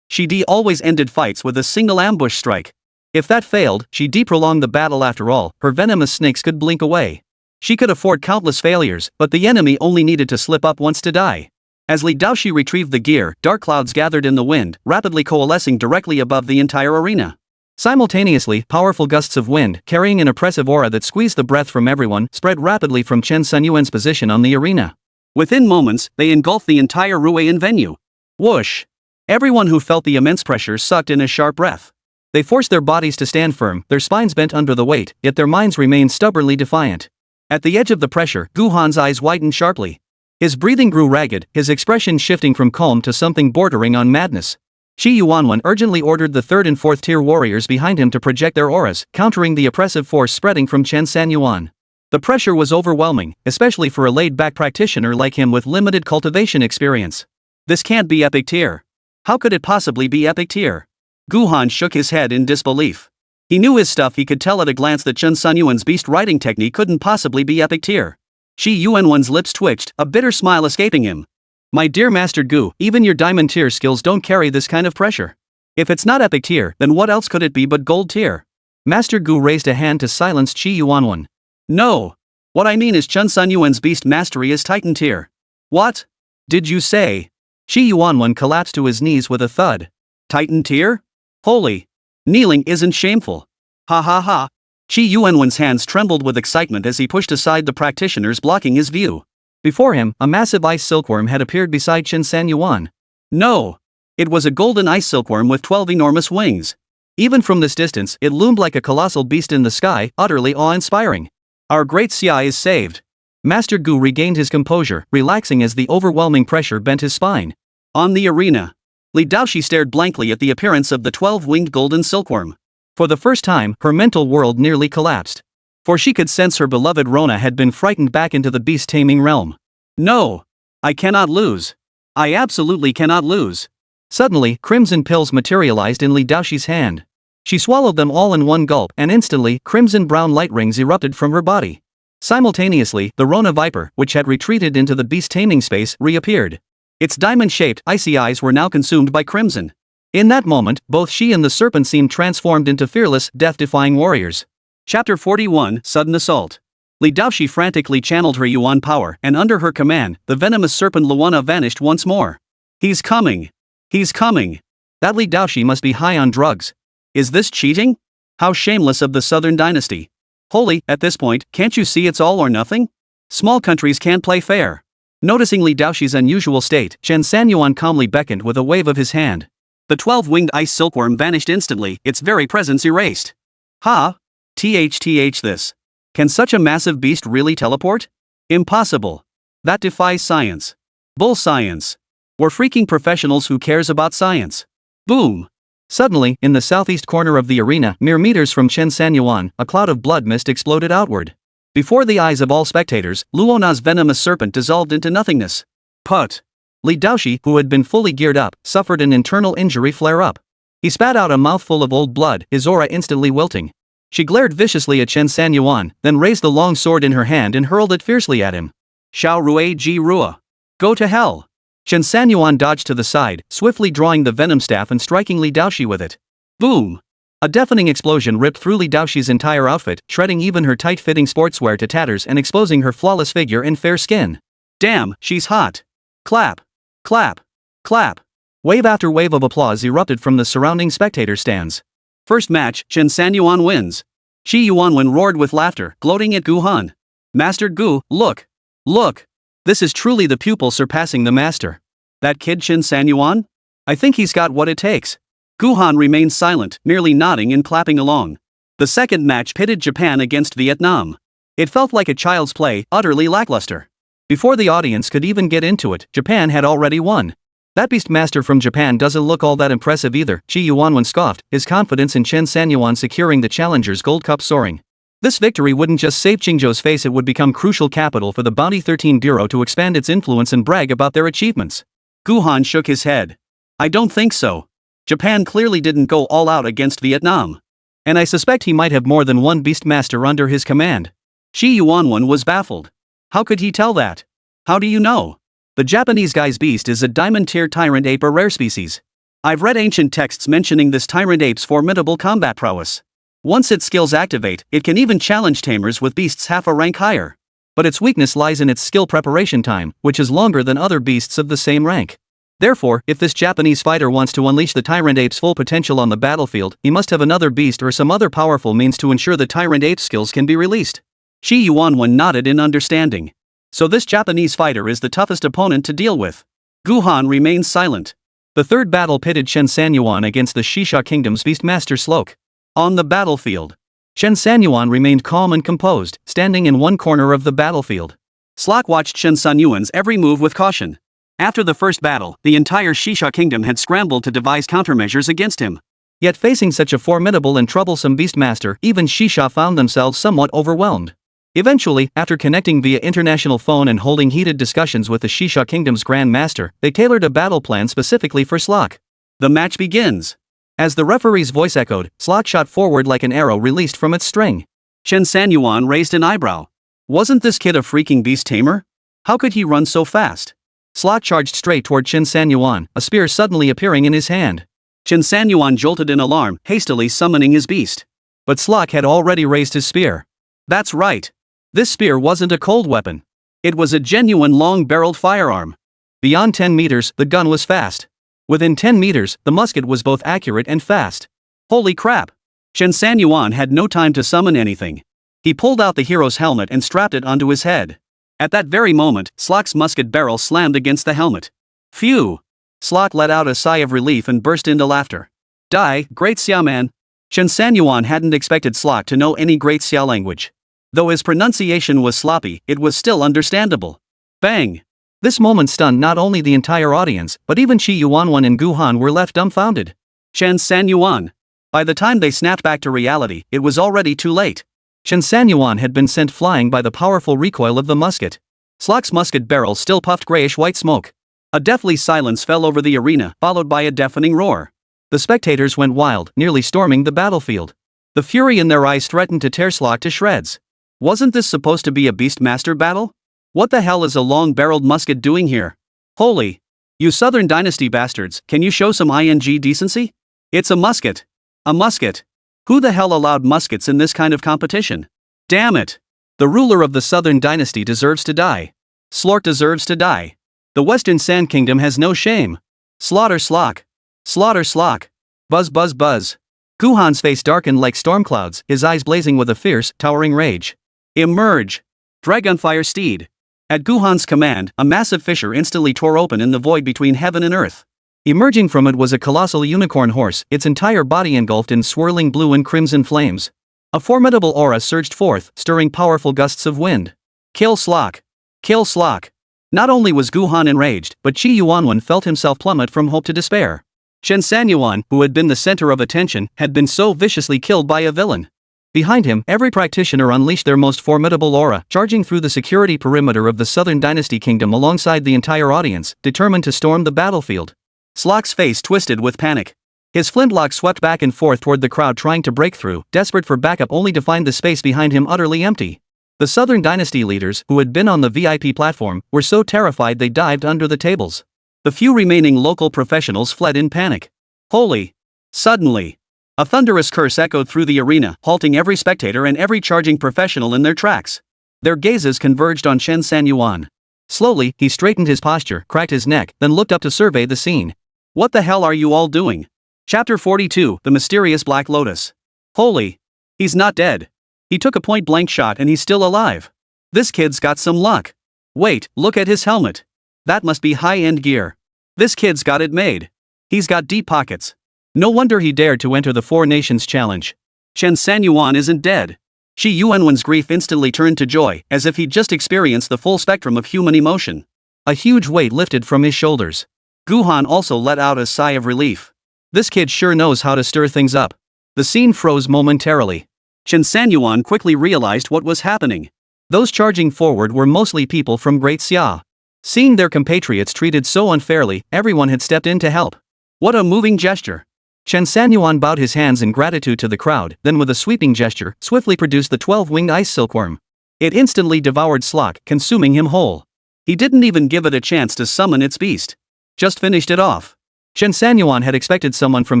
Shi always ended fights with a single ambush strike. If that failed, Shi prolonged the battle after all, her venomous snakes could blink away. She could afford countless failures, but the enemy only needed to slip up once to die. As Li Daoxi retrieved the gear, dark clouds gathered in the wind, rapidly coalescing directly above the entire arena. Simultaneously, powerful gusts of wind, carrying an oppressive aura that squeezed the breath from everyone, spread rapidly from Chen Sanyuan's position on the arena. Within moments, they engulfed the entire Ruian venue. Whoosh! Everyone who felt the immense pressure sucked in a sharp breath. They forced their bodies to stand firm, their spines bent under the weight, yet their minds remained stubbornly defiant. At the edge of the pressure, Gu Han's eyes widened sharply. His breathing grew ragged, his expression shifting from calm to something bordering on madness. Qingzhou urgently ordered the 3rd and 4th tier warriors behind him to project their auras, countering the oppressive force spreading from Chen Sanyuan. The pressure was overwhelming, especially for a laid-back practitioner like him with limited cultivation experience. This can't be epic tier. How could it possibly be epic tier? Gu Han shook his head in disbelief. He knew his stuff. He could tell at a glance that Chen Sanyuan's beast riding technique couldn't possibly be epic tier. Qingzhou's lips twitched, a bitter smile escaping him. My dear Master Gu, even your diamond tier skills don't carry this kind of pressure. If it's not epic tier, then what else could it be but gold tier? Master Gu raised a hand to silence Qingzhou. No. What I mean is Chen Sanyuan's beast mastery is titan tier. What? Did you say? Qingzhou collapsed to his knees with a thud. Titan tier? Holy. Kneeling isn't shameful. Ha ha ha. Qingzhou's hands trembled with excitement as he pushed aside the practitioners blocking his view. Before him, a massive ice silkworm had appeared beside Chen Sanyuan. No! It was a golden ice silkworm with 12 enormous wings. Even from this distance, it loomed like a colossal beast in the sky, utterly awe-inspiring. Our great Xia is saved. Master Gu regained his composure, relaxing as the overwhelming pressure bent his spine. On the arena, Li Daoxi stared blankly at the appearance of the 12-winged golden silkworm. For the first time, her mental world nearly collapsed. For she could sense her beloved Rona had been frightened back into the beast-taming realm. No! I cannot lose. I absolutely cannot lose. Suddenly, crimson pills materialized in Li Daoxi's hand. She swallowed them all in one gulp, and instantly, crimson-brown light rings erupted from her body. Simultaneously, the Rona Viper, which had retreated into the beast-taming space, reappeared. Its diamond-shaped, icy eyes were now consumed by crimson. In that moment, both she and the serpent seemed transformed into fearless, death-defying warriors. Chapter 41, Sudden Assault. Li Daoxi frantically channeled her Yuan power, and under her command, the venomous serpent Luana vanished once more. He's coming. He's coming. That Li Daoxi must be high on drugs. Is this cheating? How shameless of the Southern Dynasty. Holy, at this point, can't you see it's all or nothing? Small countries can't play fair. Noticing Li Daoxi's unusual state, Chen Sanyuan calmly beckoned with a wave of his hand. The 12-winged ice silkworm vanished instantly, its very presence erased. Ha! THTH this. Can such a massive beast really teleport? Impossible. That defies science. Bull science. We're freaking professionals who cares about science. Boom! Suddenly, in the southeast corner of the arena, mere meters from Chen Sanyuan, a cloud of blood mist exploded outward. Before the eyes of all spectators, Luona's venomous serpent dissolved into nothingness. Put! Li Daoxi, who had been fully geared up, suffered an internal injury flare-up. He spat out a mouthful of old blood, his aura instantly wilting. She glared viciously at Chen Sanyuan, then raised the long sword in her hand and hurled it fiercely at him. Xiao Rui Ji Rua. Go to hell! Chen Sanyuan dodged to the side, swiftly drawing the venom staff and striking Li Daoxi with it. Boom! A deafening explosion ripped through Li Daoxi's entire outfit, shredding even her tight-fitting sportswear to tatters and exposing her flawless figure and fair skin. Damn, she's hot! Clap! Clap! Clap! Wave after wave of applause erupted from the surrounding spectator stands. First match, Chen Sanyuan wins. Qingzhou roared with laughter, gloating at Gu Han. Master Gu, look! Look! This is truly the pupil surpassing the master. That kid Chen Sanyuan? I think he's got what it takes. Gu Han remained silent, merely nodding and clapping along. The second match pitted Japan against Vietnam. It felt like a child's play, utterly lackluster. Before the audience could even get into it, Japan had already won. That beastmaster from Japan doesn't look all that impressive either, Qingzhou scoffed, his confidence in Chen Sanyuan securing the challenger's gold cup soaring. This victory wouldn't just save Qingzhou's face, it would become crucial capital for the Bounty 13 Bureau to expand its influence and brag about their achievements. Guhan shook his head. I don't think so. Japan clearly didn't go all out against Vietnam. And I suspect he might have more than one beastmaster under his command. Qingzhou was baffled. How could he tell that? How do you know? The Japanese guy's beast is a diamond-tier tyrant ape, a rare species. I've read ancient texts mentioning this tyrant ape's formidable combat prowess. Once its skills activate, it can even challenge tamers with beasts half a rank higher. But its weakness lies in its skill preparation time, which is longer than other beasts of the same rank. Therefore, if this Japanese fighter wants to unleash the tyrant ape's full potential on the battlefield, he must have another beast or some other powerful means to ensure the tyrant ape's skills can be released. Qingzhou nodded in understanding. So this Japanese fighter is the toughest opponent to deal with. Guhan remained silent. The third battle pitted Chen Sanyuan against the Shisha Kingdom's beastmaster Slok. On the battlefield, Chen Sanyuan remained calm and composed, standing in one corner of the battlefield. Slok watched Chen Sanyuan's every move with caution. After the first battle, the entire Shisha Kingdom had scrambled to devise countermeasures against him. Yet facing such a formidable and troublesome beastmaster, even Shisha found themselves somewhat overwhelmed. Eventually, after connecting via international phone and holding heated discussions with the Shisha Kingdom's Grand Master, they tailored a battle plan specifically for Slok. The match begins. As the referee's voice echoed, Slok shot forward like an arrow released from its string. Chen Sanyuan raised an eyebrow. Wasn't this kid a freaking beast tamer? How could he run so fast? Slok charged straight toward Chen Sanyuan, a spear suddenly appearing in his hand. Chen Sanyuan jolted in alarm, hastily summoning his beast. But Slok had already raised his spear. That's right. This spear wasn't a cold weapon. It was a genuine long-barreled firearm. Beyond 10 meters, the gun was fast. Within 10 meters, the musket was both accurate and fast. Holy crap! Chen Sanyuan had no time to summon anything. He pulled out the hero's helmet and strapped it onto his head. At that very moment, Slok's musket barrel slammed against the helmet. Phew! Slok let out a sigh of relief and burst into laughter. Die, Great Xia man! Chen Sanyuan hadn't expected Slok to know any Great Xia language. Though his pronunciation was sloppy, it was still understandable. Bang! This moment stunned not only the entire audience, but even Qingzhou and Guhan were left dumbfounded. Chen Sanyuan. By the time they snapped back to reality, it was already too late. Chen Sanyuan had been sent flying by the powerful recoil of the musket. Slok's musket barrel still puffed grayish-white smoke. A deathly silence fell over the arena, followed by a deafening roar. The spectators went wild, nearly storming the battlefield. The fury in their eyes threatened to tear Slok to shreds. Wasn't this supposed to be a beastmaster battle? What the hell is a long-barreled musket doing here? Holy! You Southern Dynasty bastards, can you show some decency? It's a musket. A musket. Who the hell allowed muskets in this kind of competition? Damn it! The ruler of the Southern Dynasty deserves to die. Slork deserves to die. The Western Sand Kingdom has no shame. Slaughter Slok. Slaughter Slok. Buzz buzz buzz. Guhan's face darkened like storm clouds, his eyes blazing with a fierce, towering rage. Emerge! Dragonfire Steed. At Guhan's command, a massive fissure instantly tore open in the void between heaven and earth. Emerging from it was a colossal unicorn horse, its entire body engulfed in swirling blue and crimson flames. A formidable aura surged forth, stirring powerful gusts of wind. Kill Slok! Kill Slok! Not only was Guhan enraged, but Qingzhou felt himself plummet from hope to despair. Chen Sanyuan, who had been the center of attention, had been so viciously killed by a villain. Behind him, every practitioner unleashed their most formidable aura, charging through the security perimeter of the Southern Dynasty Kingdom alongside the entire audience, determined to storm the battlefield. Slok's face twisted with panic. His flintlock swept back and forth toward the crowd trying to break through, desperate for backup only to find the space behind him utterly empty. The Southern Dynasty leaders, who had been on the VIP platform, were so terrified they dived under the tables. The few remaining local professionals fled in panic. Holy! Suddenly, a thunderous curse echoed through the arena, halting every spectator and every charging professional in their tracks. Their gazes converged on Chen Sanyuan. Slowly, he straightened his posture, cracked his neck, then looked up to survey the scene. What the hell are you all doing? Chapter 42, The Mysterious Black Lotus. Holy! He's not dead. He took a point-blank shot and he's still alive. This kid's got some luck. Wait, look at his helmet. That must be high-end gear. This kid's got it made. He's got deep pockets. No wonder he dared to enter the Four Nations Challenge. Chen Sanyuan isn't dead. Qingzhou's grief instantly turned to joy, as if he'd just experienced the full spectrum of human emotion. A huge weight lifted from his shoulders. Guhan also let out a sigh of relief. This kid sure knows how to stir things up. The scene froze momentarily. Chen Sanyuan quickly realized what was happening. Those charging forward were mostly people from Great Xia. Seeing their compatriots treated so unfairly, everyone had stepped in to help. What a moving gesture. Chen Sanyuan bowed his hands in gratitude to the crowd, then with a sweeping gesture, swiftly produced the 12-winged ice silkworm. It instantly devoured Slock, consuming him whole. He didn't even give it a chance to summon its beast. Just finished it off. Chen Sanyuan had expected someone from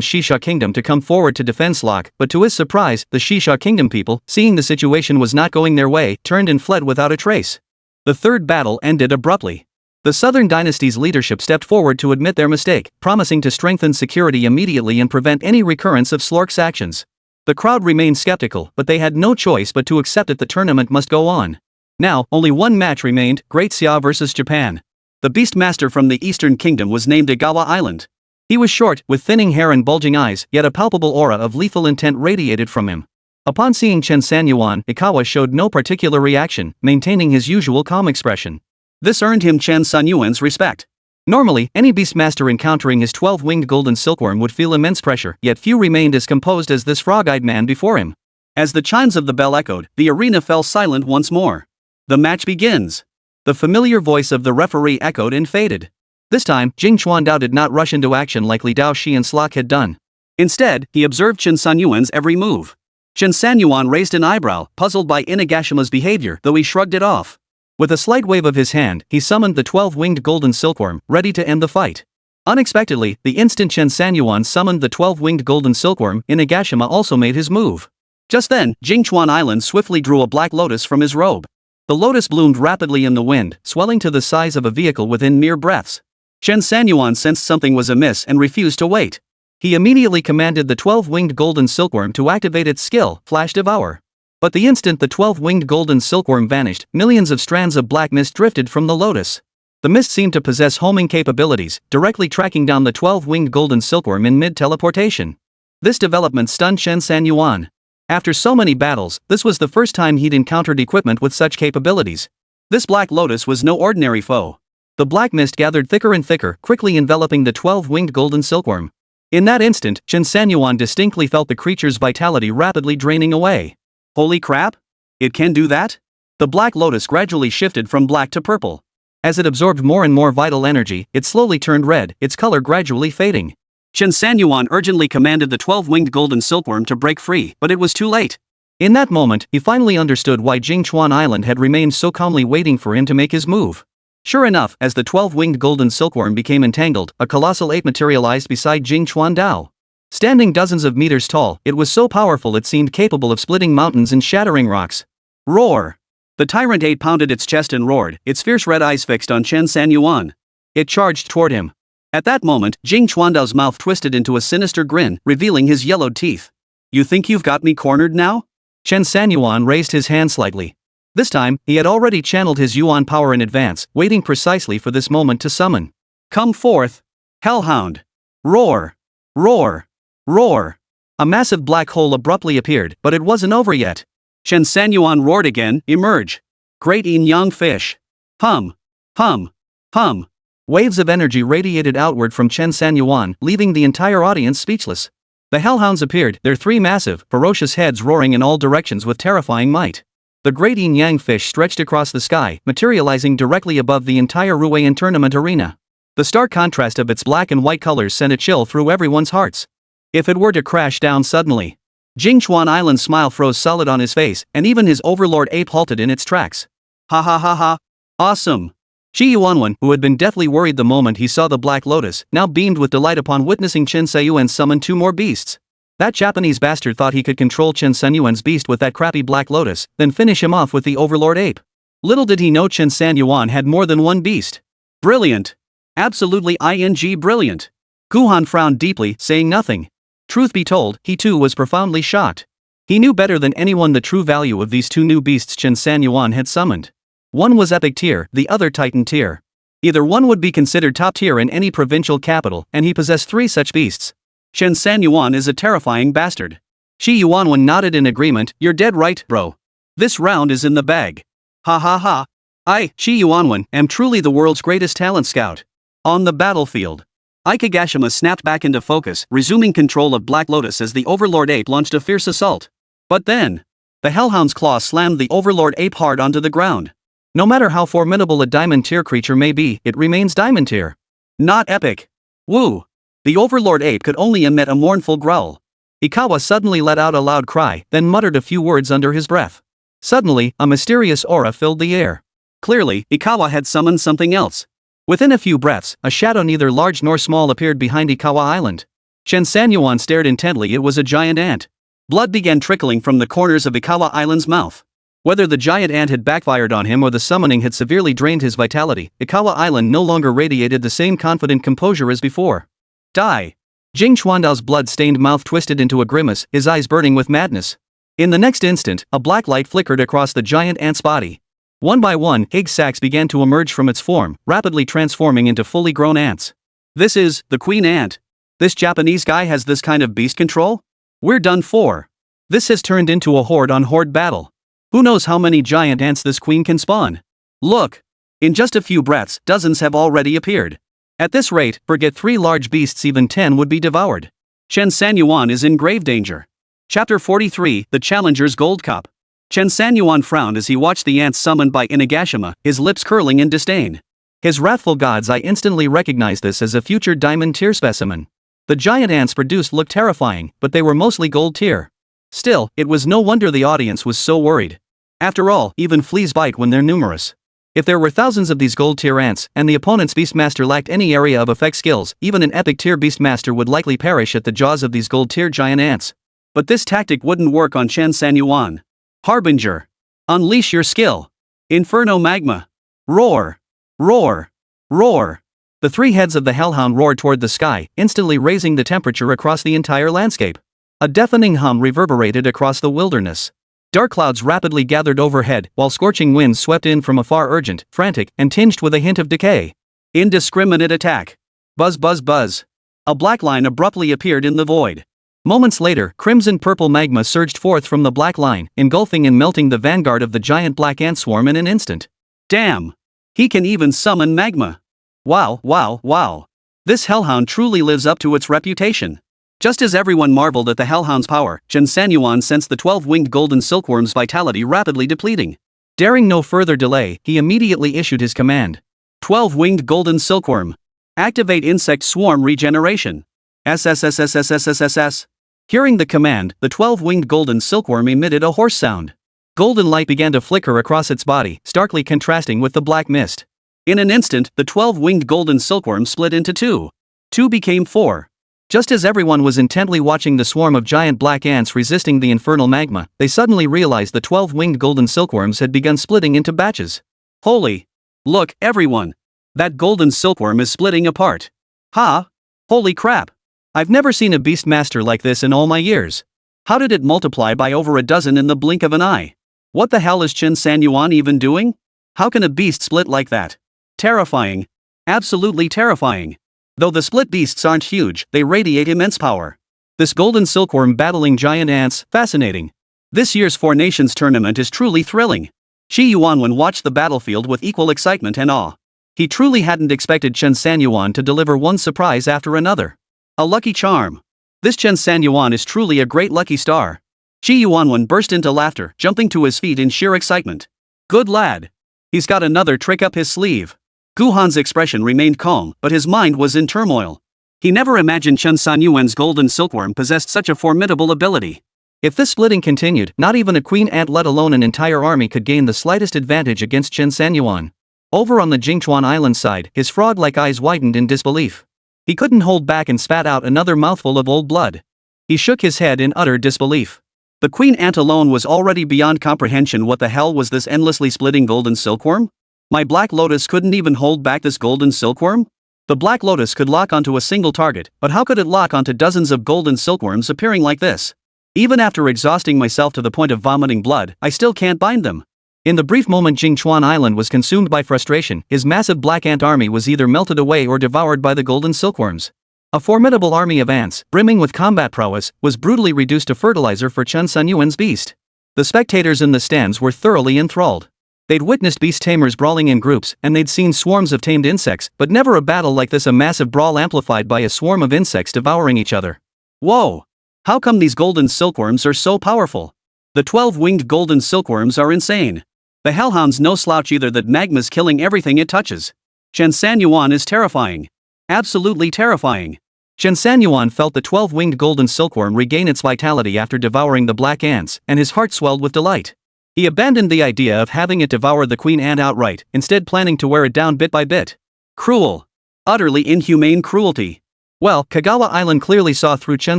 Shisha Kingdom to come forward to defend Slock, but to his surprise, the Shisha Kingdom people, seeing the situation was not going their way, turned and fled without a trace. The third battle ended abruptly. The Southern Dynasty's leadership stepped forward to admit their mistake, promising to strengthen security immediately and prevent any recurrence of Slork's actions. The crowd remained skeptical, but they had no choice but to accept that the tournament must go on. Now, only one match remained, Great Xia versus Japan. The Beastmaster from the Eastern Kingdom was named Igawa Island. He was short, with thinning hair and bulging eyes, yet a palpable aura of lethal intent radiated from him. Upon seeing Chen Sanyuan, Ikawa showed no particular reaction, maintaining his usual calm expression. This earned him Chen Sanyuan's respect. Normally, any beastmaster encountering his 12-winged golden silkworm would feel immense pressure, yet few remained as composed as this frog-eyed man before him. As the chimes of the bell echoed, the arena fell silent once more. The match begins. The familiar voice of the referee echoed and faded. This time, Jing Chuandao did not rush into action like Li Daoxi and Slock had done. Instead, he observed Chen Sanyuan's every move. Chen Sanyuan raised an eyebrow, puzzled by Inagashima's behavior, though he shrugged it off. With a slight wave of his hand, he summoned the 12-winged golden silkworm, ready to end the fight. Unexpectedly, the instant Chen Sanyuan summoned the 12-winged golden silkworm, Inagashima also made his move. Just then, Jingchuan Island swiftly drew a black lotus from his robe. The lotus bloomed rapidly in the wind, swelling to the size of a vehicle within mere breaths. Chen Sanyuan sensed something was amiss and refused to wait. He immediately commanded the 12-winged golden silkworm to activate its skill, Flash Devour. But the instant the 12-winged golden silkworm vanished, millions of strands of black mist drifted from the lotus. The mist seemed to possess homing capabilities, directly tracking down the 12-winged golden silkworm in mid-teleportation. This development stunned Chen Sanyuan. After so many battles, this was the first time he'd encountered equipment with such capabilities. This black lotus was no ordinary foe. The black mist gathered thicker and thicker, quickly enveloping the 12-winged golden silkworm. In that instant, Chen Sanyuan distinctly felt the creature's vitality rapidly draining away. Holy crap! It can do that? The black lotus gradually shifted from black to purple. As it absorbed more and more vital energy, it slowly turned red, its color gradually fading. Chen Sanyuan urgently commanded the 12-winged golden silkworm to break free, but it was too late. In that moment, he finally understood why Jingchuan Island had remained so calmly waiting for him to make his move. Sure enough, as the 12-winged golden silkworm became entangled, a colossal ape materialized beside Jingchuan Dao. Standing dozens of meters tall, it was so powerful it seemed capable of splitting mountains and shattering rocks. Roar! The tyrant ape pounded its chest and roared, its fierce red eyes fixed on Chen Sanyuan. It charged toward him. At that moment, Jing Chuandao's mouth twisted into a sinister grin, revealing his yellowed teeth. You think you've got me cornered now? Chen Sanyuan raised his hand slightly. This time, he had already channeled his Yuan power in advance, waiting precisely for this moment to summon. Come forth! Hell Hound! Roar! Roar! Roar! A massive black hole abruptly appeared, but it wasn't over yet. Chen Sanyuan roared again, emerge! Great yin-yang fish! Hum! Hum! Hum! Waves of energy radiated outward from Chen Sanyuan, leaving the entire audience speechless. The Hellhounds appeared, their three massive, ferocious heads roaring in all directions with terrifying might. The great yin-yang fish stretched across the sky, materializing directly above the entire Ruian tournament arena. The stark contrast of its black and white colors sent a chill through everyone's hearts. If it were to crash down suddenly. Jingchuan Island's smile froze solid on his face, and even his overlord ape halted in its tracks. Ha ha ha ha! Awesome! Shi Yuanwen, who had been deathly worried the moment he saw the black lotus, now beamed with delight upon witnessing Chen Sanyuan summon two more beasts. That Japanese bastard thought he could control Chen Sanyuan's beast with that crappy black lotus, then finish him off with the overlord ape. Little did he know Chen Sanyuan had more than one beast. Brilliant! Absolutely brilliant! Guhan frowned deeply, saying nothing. Truth be told, he too was profoundly shocked. He knew better than anyone the true value of these two new beasts Chen Sanyuan had summoned. One was epic tier, the other titan tier. Either one would be considered top tier in any provincial capital, and he possessed three such beasts. Chen Sanyuan is a terrifying bastard. Shi Yuanwen nodded in agreement. You're dead right, bro. This round is in the bag. Ha ha ha. I, Shi Yuanwen, am truly the world's greatest talent scout. On the battlefield. Ikigashima snapped back into focus, resuming control of Black Lotus as the Overlord Ape launched a fierce assault. But then, the Hellhound's claw slammed the Overlord Ape hard onto the ground. No matter how formidable a Diamond Tier creature may be, it remains Diamond Tier. Not epic. Woo! The Overlord Ape could only emit a mournful growl. Ikawa suddenly let out a loud cry, then muttered a few words under his breath. Suddenly, a mysterious aura filled the air. Clearly, Ikawa had summoned something else. Within a few breaths, a shadow neither large nor small appeared behind Ikawa Island. Chen Sanyuan stared intently. It was a giant ant. Blood began trickling from the corners of Ikawa Island's mouth. Whether the giant ant had backfired on him or the summoning had severely drained his vitality, Ikawa Island no longer radiated the same confident composure as before. Die! Jing Chuandao's blood-stained mouth twisted into a grimace, his eyes burning with madness. In the next instant, a black light flickered across the giant ant's body. One by one, egg sacs began to emerge from its form, rapidly transforming into fully grown ants. This is the queen ant. This Japanese guy has this kind of beast control? We're done for. This has turned into a horde-on-horde battle. Who knows how many giant ants this queen can spawn? Look! In just a few breaths, dozens have already appeared. At this rate, forget 3 large beasts, even 10 would be devoured. Chen Sanyuan is in grave danger. Chapter 43, The Challenger's Gold Cup. Chen Sanyuan frowned as he watched the ants summoned by Inagashima, his lips curling in disdain. His wrathful god's eye instantly recognized this as a future Diamond Tier specimen. The giant ants produced looked terrifying, but they were mostly Gold Tier. Still, it was no wonder the audience was so worried. After all, even fleas bite when they're numerous. If there were thousands of these Gold Tier ants, and the opponent's Beastmaster lacked any area of effect skills, even an epic tier Beastmaster would likely perish at the jaws of these Gold Tier giant ants. But this tactic wouldn't work on Chen Sanyuan. Harbinger. Unleash your skill. Inferno Magma. Roar. Roar. Roar. The 3 heads of the Hellhound roared toward the sky, instantly raising the temperature across the entire landscape. A deafening hum reverberated across the wilderness. Dark clouds rapidly gathered overhead, while scorching winds swept in from afar, urgent, frantic, and tinged with a hint of decay. Indiscriminate attack. Buzz buzz buzz. A black line abruptly appeared in the void. Moments later, crimson-purple magma surged forth from the black line, engulfing and melting the vanguard of the giant black ant swarm in an instant. Damn! He can even summon magma. Wow, wow, wow. This Hellhound truly lives up to its reputation. Just as everyone marveled at the Hellhound's power, Chen Sanyuan sensed the 12-winged golden silkworm's vitality rapidly depleting. Daring no further delay, he immediately issued his command. 12-winged golden silkworm. Activate insect swarm regeneration. SSSSSSSSS. Hearing the command, the 12-winged golden silkworm emitted a hoarse sound. Golden light began to flicker across its body, starkly contrasting with the black mist. In an instant, the 12-winged golden silkworm split into 2. 2 became 4. Just as everyone was intently watching the swarm of giant black ants resisting the infernal magma, they suddenly realized the 12-winged golden silkworms had begun splitting into batches. Holy! Look, everyone! That golden silkworm is splitting apart. Ha! Holy crap! I've never seen a Beastmaster like this in all my years. How did it multiply by over a dozen in the blink of an eye? What the hell is Chen Sanyuan even doing? How can a beast split like that? Terrifying. Absolutely terrifying. Though the split beasts aren't huge, they radiate immense power. This golden silkworm battling giant ants, fascinating. This year's 4 Nations tournament is truly thrilling. Qi Yuanwen watched the battlefield with equal excitement and awe. He truly hadn't expected Chen Sanyuan to deliver one surprise after another. A lucky charm. This Chen Sanyuan is truly a great lucky star. Qi Yuanwen burst into laughter, jumping to his feet in sheer excitement. Good lad. He's got another trick up his sleeve. Guhan's expression remained calm, but his mind was in turmoil. He never imagined Chen Sanyuan's golden silkworm possessed such a formidable ability. If this splitting continued, not even a queen ant, let alone an entire army, could gain the slightest advantage against Chen Sanyuan. Over on the Qingzhou Island side, his frog-like eyes widened in disbelief. He couldn't hold back and spat out another mouthful of old blood. He shook his head in utter disbelief. The queen ant alone was already beyond comprehension. What the hell was this endlessly splitting golden silkworm? My Black Lotus couldn't even hold back this golden silkworm? The Black Lotus could lock onto a single target, but how could it lock onto dozens of golden silkworms appearing like this? Even after exhausting myself to the point of vomiting blood, I still can't bind them. In the brief moment Qingzhou Island was consumed by frustration, his massive black ant army was either melted away or devoured by the golden silkworms. A formidable army of ants, brimming with combat prowess, was brutally reduced to fertilizer for Chen Sanyuan's beast. The spectators in the stands were thoroughly enthralled. They'd witnessed beast tamers brawling in groups, and they'd seen swarms of tamed insects, but never a battle like this, a massive brawl amplified by a swarm of insects devouring each other. Whoa! How come these golden silkworms are so powerful? The 12-winged golden silkworms are insane. The Hell Hound's no slouch either, that magma's killing everything it touches. Chen Sanyuan is terrifying. Absolutely terrifying. Chen Sanyuan felt the 12-winged golden silkworm regain its vitality after devouring the black ants, and his heart swelled with delight. He abandoned the idea of having it devour the queen ant outright, instead planning to wear it down bit by bit. Cruel. Utterly inhumane cruelty. Well, Kagawa Island clearly saw through Chen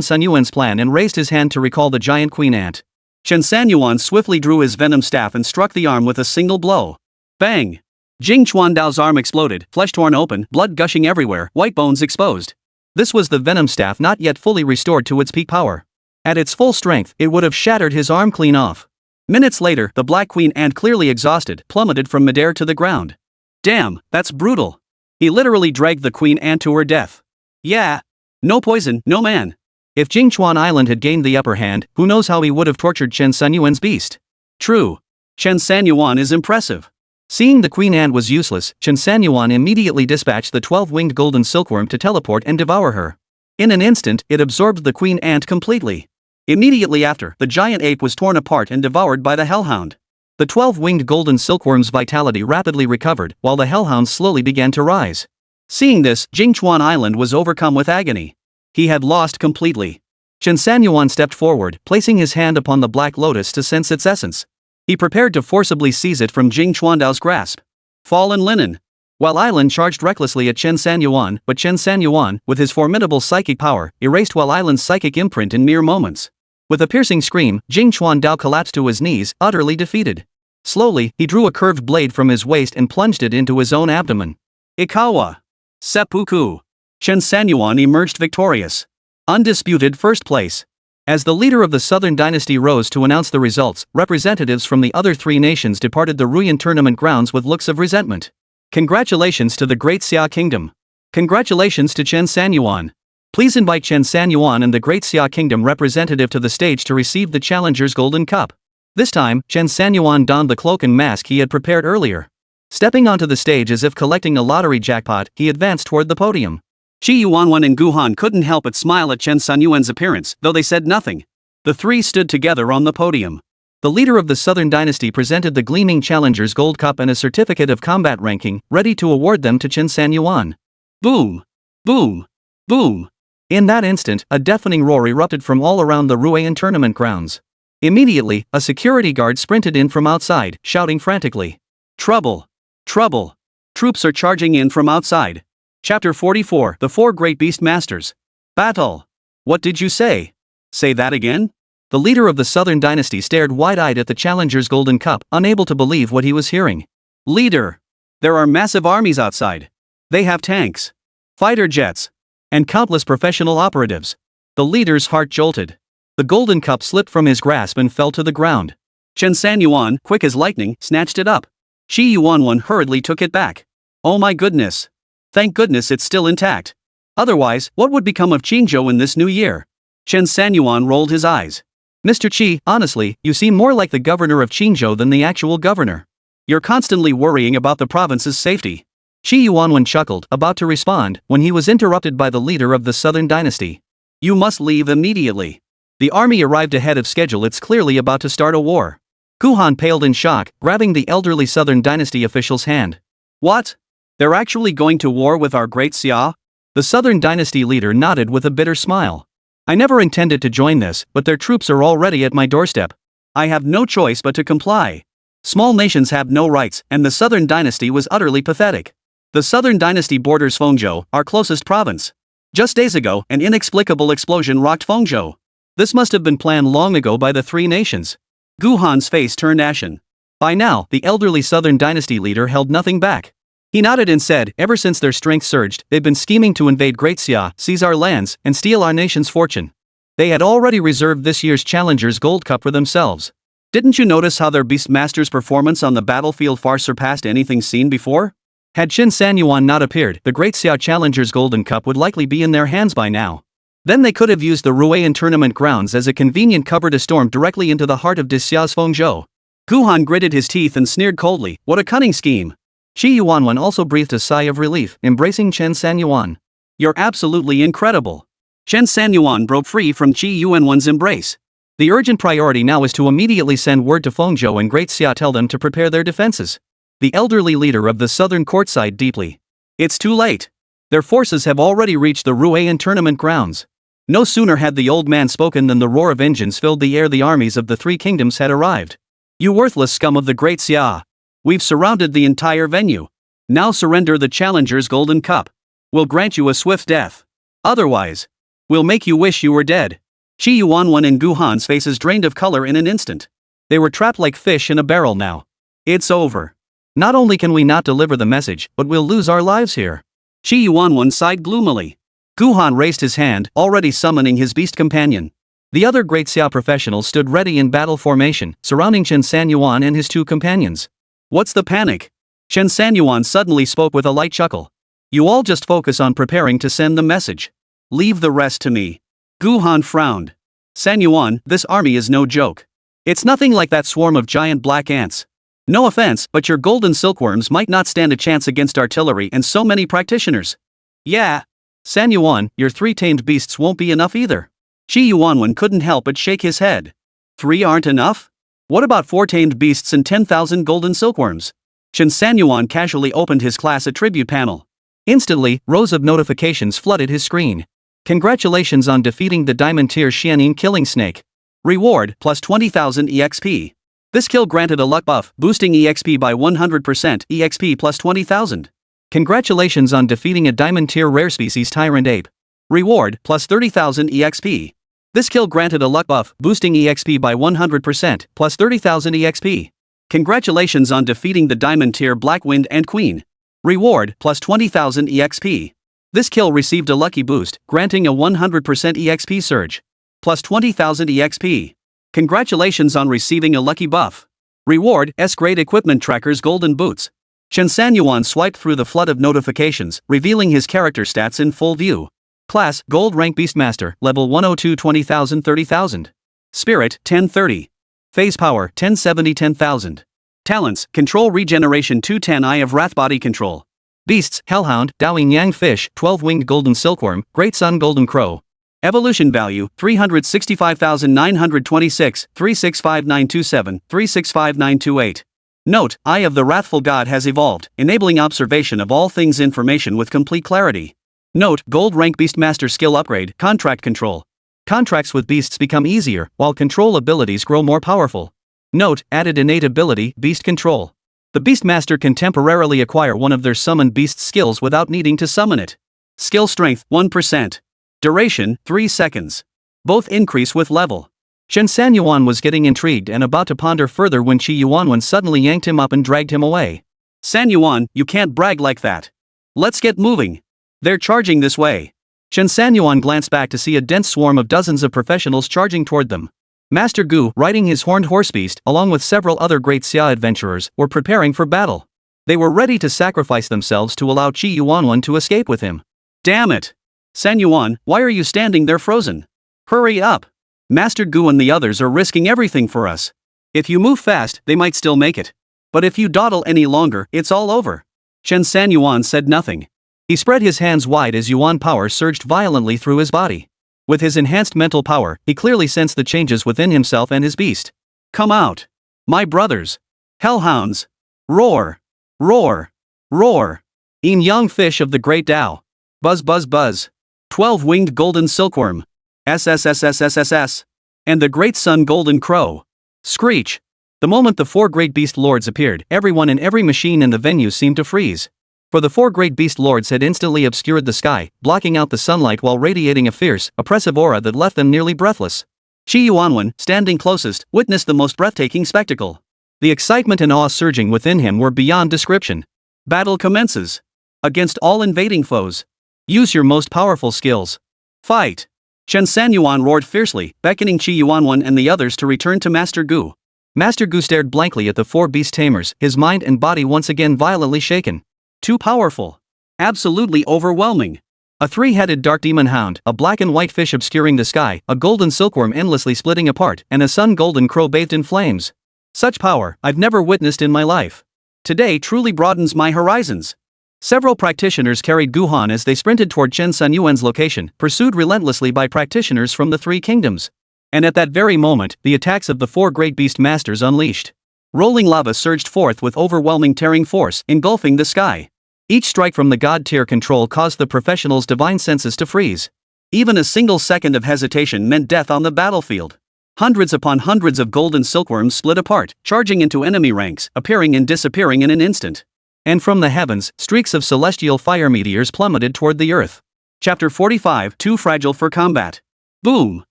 Sanyuan's plan and raised his hand to recall the giant queen ant. Chen Sanyuan swiftly drew his venom staff and struck the arm with a single blow. Bang! Jing Chuandao's arm exploded, flesh torn open, blood gushing everywhere, white bones exposed. This was the venom staff not yet fully restored to its peak power. At its full strength, it would have shattered his arm clean off. Minutes later, the black queen ant, clearly exhausted, plummeted from midair to the ground. Damn, that's brutal. He literally dragged the queen ant to her death. Yeah. No poison, no man. If Jingchuan Island had gained the upper hand, who knows how he would have tortured Chen Sanyuan's beast. True. Chen Sanyuan is impressive. Seeing the queen ant was useless, Chen Sanyuan immediately dispatched the 12-winged golden silkworm to teleport and devour her. In an instant, it absorbed the queen ant completely. Immediately after, the giant ape was torn apart and devoured by the Hell Hound. The 12-winged golden silkworm's vitality rapidly recovered, while the Hell Hound slowly began to rise. Seeing this, Jingchuan Island was overcome with agony. He had lost completely. Chen Sanyuan stepped forward, placing his hand upon the black lotus to sense its essence. He prepared to forcibly seize it from Jing Chuandao's grasp. Fallen linen. While Island charged recklessly at Chen Sanyuan, but Chen Sanyuan, with his formidable psychic power, erased While Island's psychic imprint in mere moments. With a piercing scream, Jing Chuandao collapsed to his knees, utterly defeated. Slowly, he drew a curved blade from his waist and plunged it into his own abdomen. Ikawa. Seppuku. Chen Sanyuan emerged victorious. Undisputed first place. As the leader of the Southern Dynasty rose to announce the results, representatives from the other three nations departed the Ruyan tournament grounds with looks of resentment. Congratulations to the Great Xia Kingdom. Congratulations to Chen Sanyuan. Please invite Chen Sanyuan and the Great Xia Kingdom representative to the stage to receive the Challenger's Golden Cup. This time, Chen Sanyuan donned the cloak and mask he had prepared earlier. Stepping onto the stage as if collecting a lottery jackpot, he advanced toward the podium. Qi Yuanwan and Gu Han couldn't help but smile at Chen Sanyuan's appearance, though they said nothing. The three stood together on the podium. The leader of the Southern Dynasty presented the gleaming Challenger's Gold Cup and a certificate of combat ranking, ready to award them to Chen Sanyuan. Boom! Boom! Boom! In that instant, a deafening roar erupted from all around the Ruyan tournament grounds. Immediately, a security guard sprinted in from outside, shouting frantically. Trouble! Trouble! Troops are charging in from outside. Chapter 44, The Four Great Beast Masters. Battle! What did you say? Say that again? The leader of the Southern Dynasty stared wide-eyed at the Challenger's Golden Cup, unable to believe what he was hearing. Leader! There are massive armies outside. They have tanks, fighter jets, and countless professional operatives. The leader's heart jolted. The Golden Cup slipped from his grasp and fell to the ground. Chen Sanyuan, quick as lightning, snatched it up. Qi Yuanwan hurriedly took it back. Oh my goodness! Thank goodness it's still intact. Otherwise, what would become of Qingzhou in this new year? Chen Sanyuan rolled his eyes. Mr. Qi, honestly, you seem more like the governor of Qingzhou than the actual governor. You're constantly worrying about the province's safety. Qi Yuanwan chuckled, about to respond, when he was interrupted by the leader of the Southern Dynasty. You must leave immediately. The army arrived ahead of schedule. It's clearly about to start a war. Gu Han paled in shock, grabbing the elderly Southern Dynasty official's hand. What? They're actually going to war with our Great Xia? The Southern Dynasty leader nodded with a bitter smile. I never intended to join this, but their troops are already at my doorstep. I have no choice but to comply. Small nations have no rights, and the Southern Dynasty was utterly pathetic. The Southern Dynasty borders Fengzhou, our closest province. Just days ago, an inexplicable explosion rocked Fengzhou. This must have been planned long ago by the three nations. Gu Han's face turned ashen. By now, the elderly Southern Dynasty leader held nothing back. He nodded and said, ever since their strength surged, they've been scheming to invade Great Xia, seize our lands, and steal our nation's fortune. They had already reserved this year's Challenger's Gold Cup for themselves. Didn't you notice how their Beastmaster's performance on the battlefield far surpassed anything seen before? Had Chen Sanyuan not appeared, the Great Xia Challenger's Golden Cup would likely be in their hands by now. Then they could have used the Ruyan tournament grounds as a convenient cover to storm directly into the heart of Xia's Fengzhou. Guhan gritted his teeth and sneered coldly, what a cunning scheme. Qingzhou also breathed a sigh of relief, embracing Chen Sanyuan. You're absolutely incredible. Chen Sanyuan broke free from Qingzhou's embrace. The urgent priority now is to immediately send word to Fengzhou and Great Xia, tell them to prepare their defenses. The elderly leader of the southern court sighed deeply. It's too late. Their forces have already reached the Ruan tournament grounds. No sooner had the old man spoken than the roar of engines filled the air. The armies of the three kingdoms had arrived. You worthless scum of the Great Xia. We've surrounded the entire venue. Now surrender the challenger's golden cup. We'll grant you a swift death. Otherwise, we'll make you wish you were dead. Qingzhou and Guhan's faces drained of color in an instant. They were trapped like fish in a barrel now. It's over. Not only can we not deliver the message, but we'll lose our lives here. Qingzhou sighed gloomily. Guhan raised his hand, already summoning his beast companion. The other Great Xia professionals stood ready in battle formation, surrounding Chen Sanyuan and his two companions. What's the panic? Chen Sanyuan suddenly spoke with a light chuckle. You all just focus on preparing to send the message. Leave the rest to me. Guhan frowned. Sanyuan, this army is no joke. It's nothing like that swarm of giant black ants. No offense, but your golden silkworms might not stand a chance against artillery and so many practitioners. Yeah. Sanyuan, your 3 tamed beasts won't be enough either. Qingzhou couldn't help but shake his head. 3 aren't enough? What about 4 tamed beasts and 10,000 golden silkworms? Chen Sanyuan casually opened his class attribute panel. Instantly, rows of notifications flooded his screen. Congratulations on defeating the Diamond Tier Xianin Killing Snake. Reward, plus 20,000 EXP. This kill granted a luck buff, boosting EXP by 100%, EXP plus 20,000. Congratulations on defeating a Diamond Tier Rare Species Tyrant Ape. Reward, plus 30,000 EXP. This kill granted a luck buff, boosting EXP by 100%, plus 30,000 EXP. Congratulations on defeating the Diamond Tier Black Wind and Queen. Reward, plus 20,000 EXP. This kill received a lucky boost, granting a 100% EXP surge. Plus 20,000 EXP. Congratulations on receiving a lucky buff. Reward, S-grade equipment tracker's golden boots. Chen Sanyuan swiped through the flood of notifications, revealing his character stats in full view. Class, Gold Rank Beastmaster, Level 102 20,000 30,000. Spirit, 1030. Phase Power, 1070 10,000. Talents, Control Regeneration 210 Eye of Wrath Body Control. Beasts, Hell Hound, Dowing Yang Fish, 12-Winged Golden Silkworm, Great Sun Golden Crow. Evolution Value, 365,926, 365927, 365928. Note, Eye of the Wrathful God has evolved, enabling observation of all things information with complete clarity. Note, Gold Rank Beastmaster Skill Upgrade, Contract Control. Contracts with beasts become easier, while control abilities grow more powerful. Note, added innate ability, Beast Control. The Beastmaster can temporarily acquire one of their summoned beast skills without needing to summon it. Skill Strength, 1%. Duration, 3 seconds. Both increase with level. Chen Sanyuan was getting intrigued and about to ponder further when Qingzhou suddenly yanked him up and dragged him away. Sanyuan, you can't brag like that. Let's get moving. They're charging this way. Chen Sanyuan glanced back to see a dense swarm of dozens of professionals charging toward them. Master Gu, riding his horned horse beast, along with several other Great Xia adventurers, were preparing for battle. They were ready to sacrifice themselves to allow Qingzhou to escape with him. Damn it! Sanyuan, why are you standing there frozen? Hurry up! Master Gu and the others are risking everything for us. If you move fast, they might still make it. But if you dawdle any longer, it's all over. Chen Sanyuan said nothing. He spread his hands wide as Yuan power surged violently through his body. With his enhanced mental power, he clearly sensed the changes within himself and his beast. Come out! My brothers! Hell Hounds! Roar! Roar! Roar! Yin-yang fish of the great Tao! Buzz buzz buzz! 12-winged golden silkworm! SSSSSSS! And the great sun golden crow! Screech! The moment the 4 great beast lords appeared, everyone and every machine in the venue seemed to freeze. For the 4 great beast lords had instantly obscured the sky, blocking out the sunlight while radiating a fierce, oppressive aura that left them nearly breathless. Qingzhou, standing closest, witnessed the most breathtaking spectacle. The excitement and awe surging within him were beyond description. Battle commences. Against all invading foes. Use your most powerful skills. Fight! Chen Sanyuan roared fiercely, beckoning Qingzhou and the others to return to Master Gu. Master Gu stared blankly at the 4 beast tamers, his mind and body once again violently shaken. Too powerful. Absolutely overwhelming. A 3-headed dark demon hound, a black and white fish obscuring the sky, a golden silkworm endlessly splitting apart, and a sun golden crow bathed in flames. Such power, I've never witnessed in my life. Today truly broadens my horizons. Several practitioners carried Gu Han as they sprinted toward Chen Sanyuan's location, pursued relentlessly by practitioners from the three kingdoms. And at that very moment, the attacks of the four great beast masters unleashed. Rolling lava surged forth with overwhelming tearing force, engulfing the sky. Each strike from the god-tier control caused the professionals' divine senses to freeze. Even a single second of hesitation meant death on the battlefield. Hundreds upon hundreds of golden silkworms split apart, charging into enemy ranks, appearing and disappearing in an instant. And from the heavens, streaks of celestial fire meteors plummeted toward the earth. Chapter 45, Too Fragile for Combat. Boom!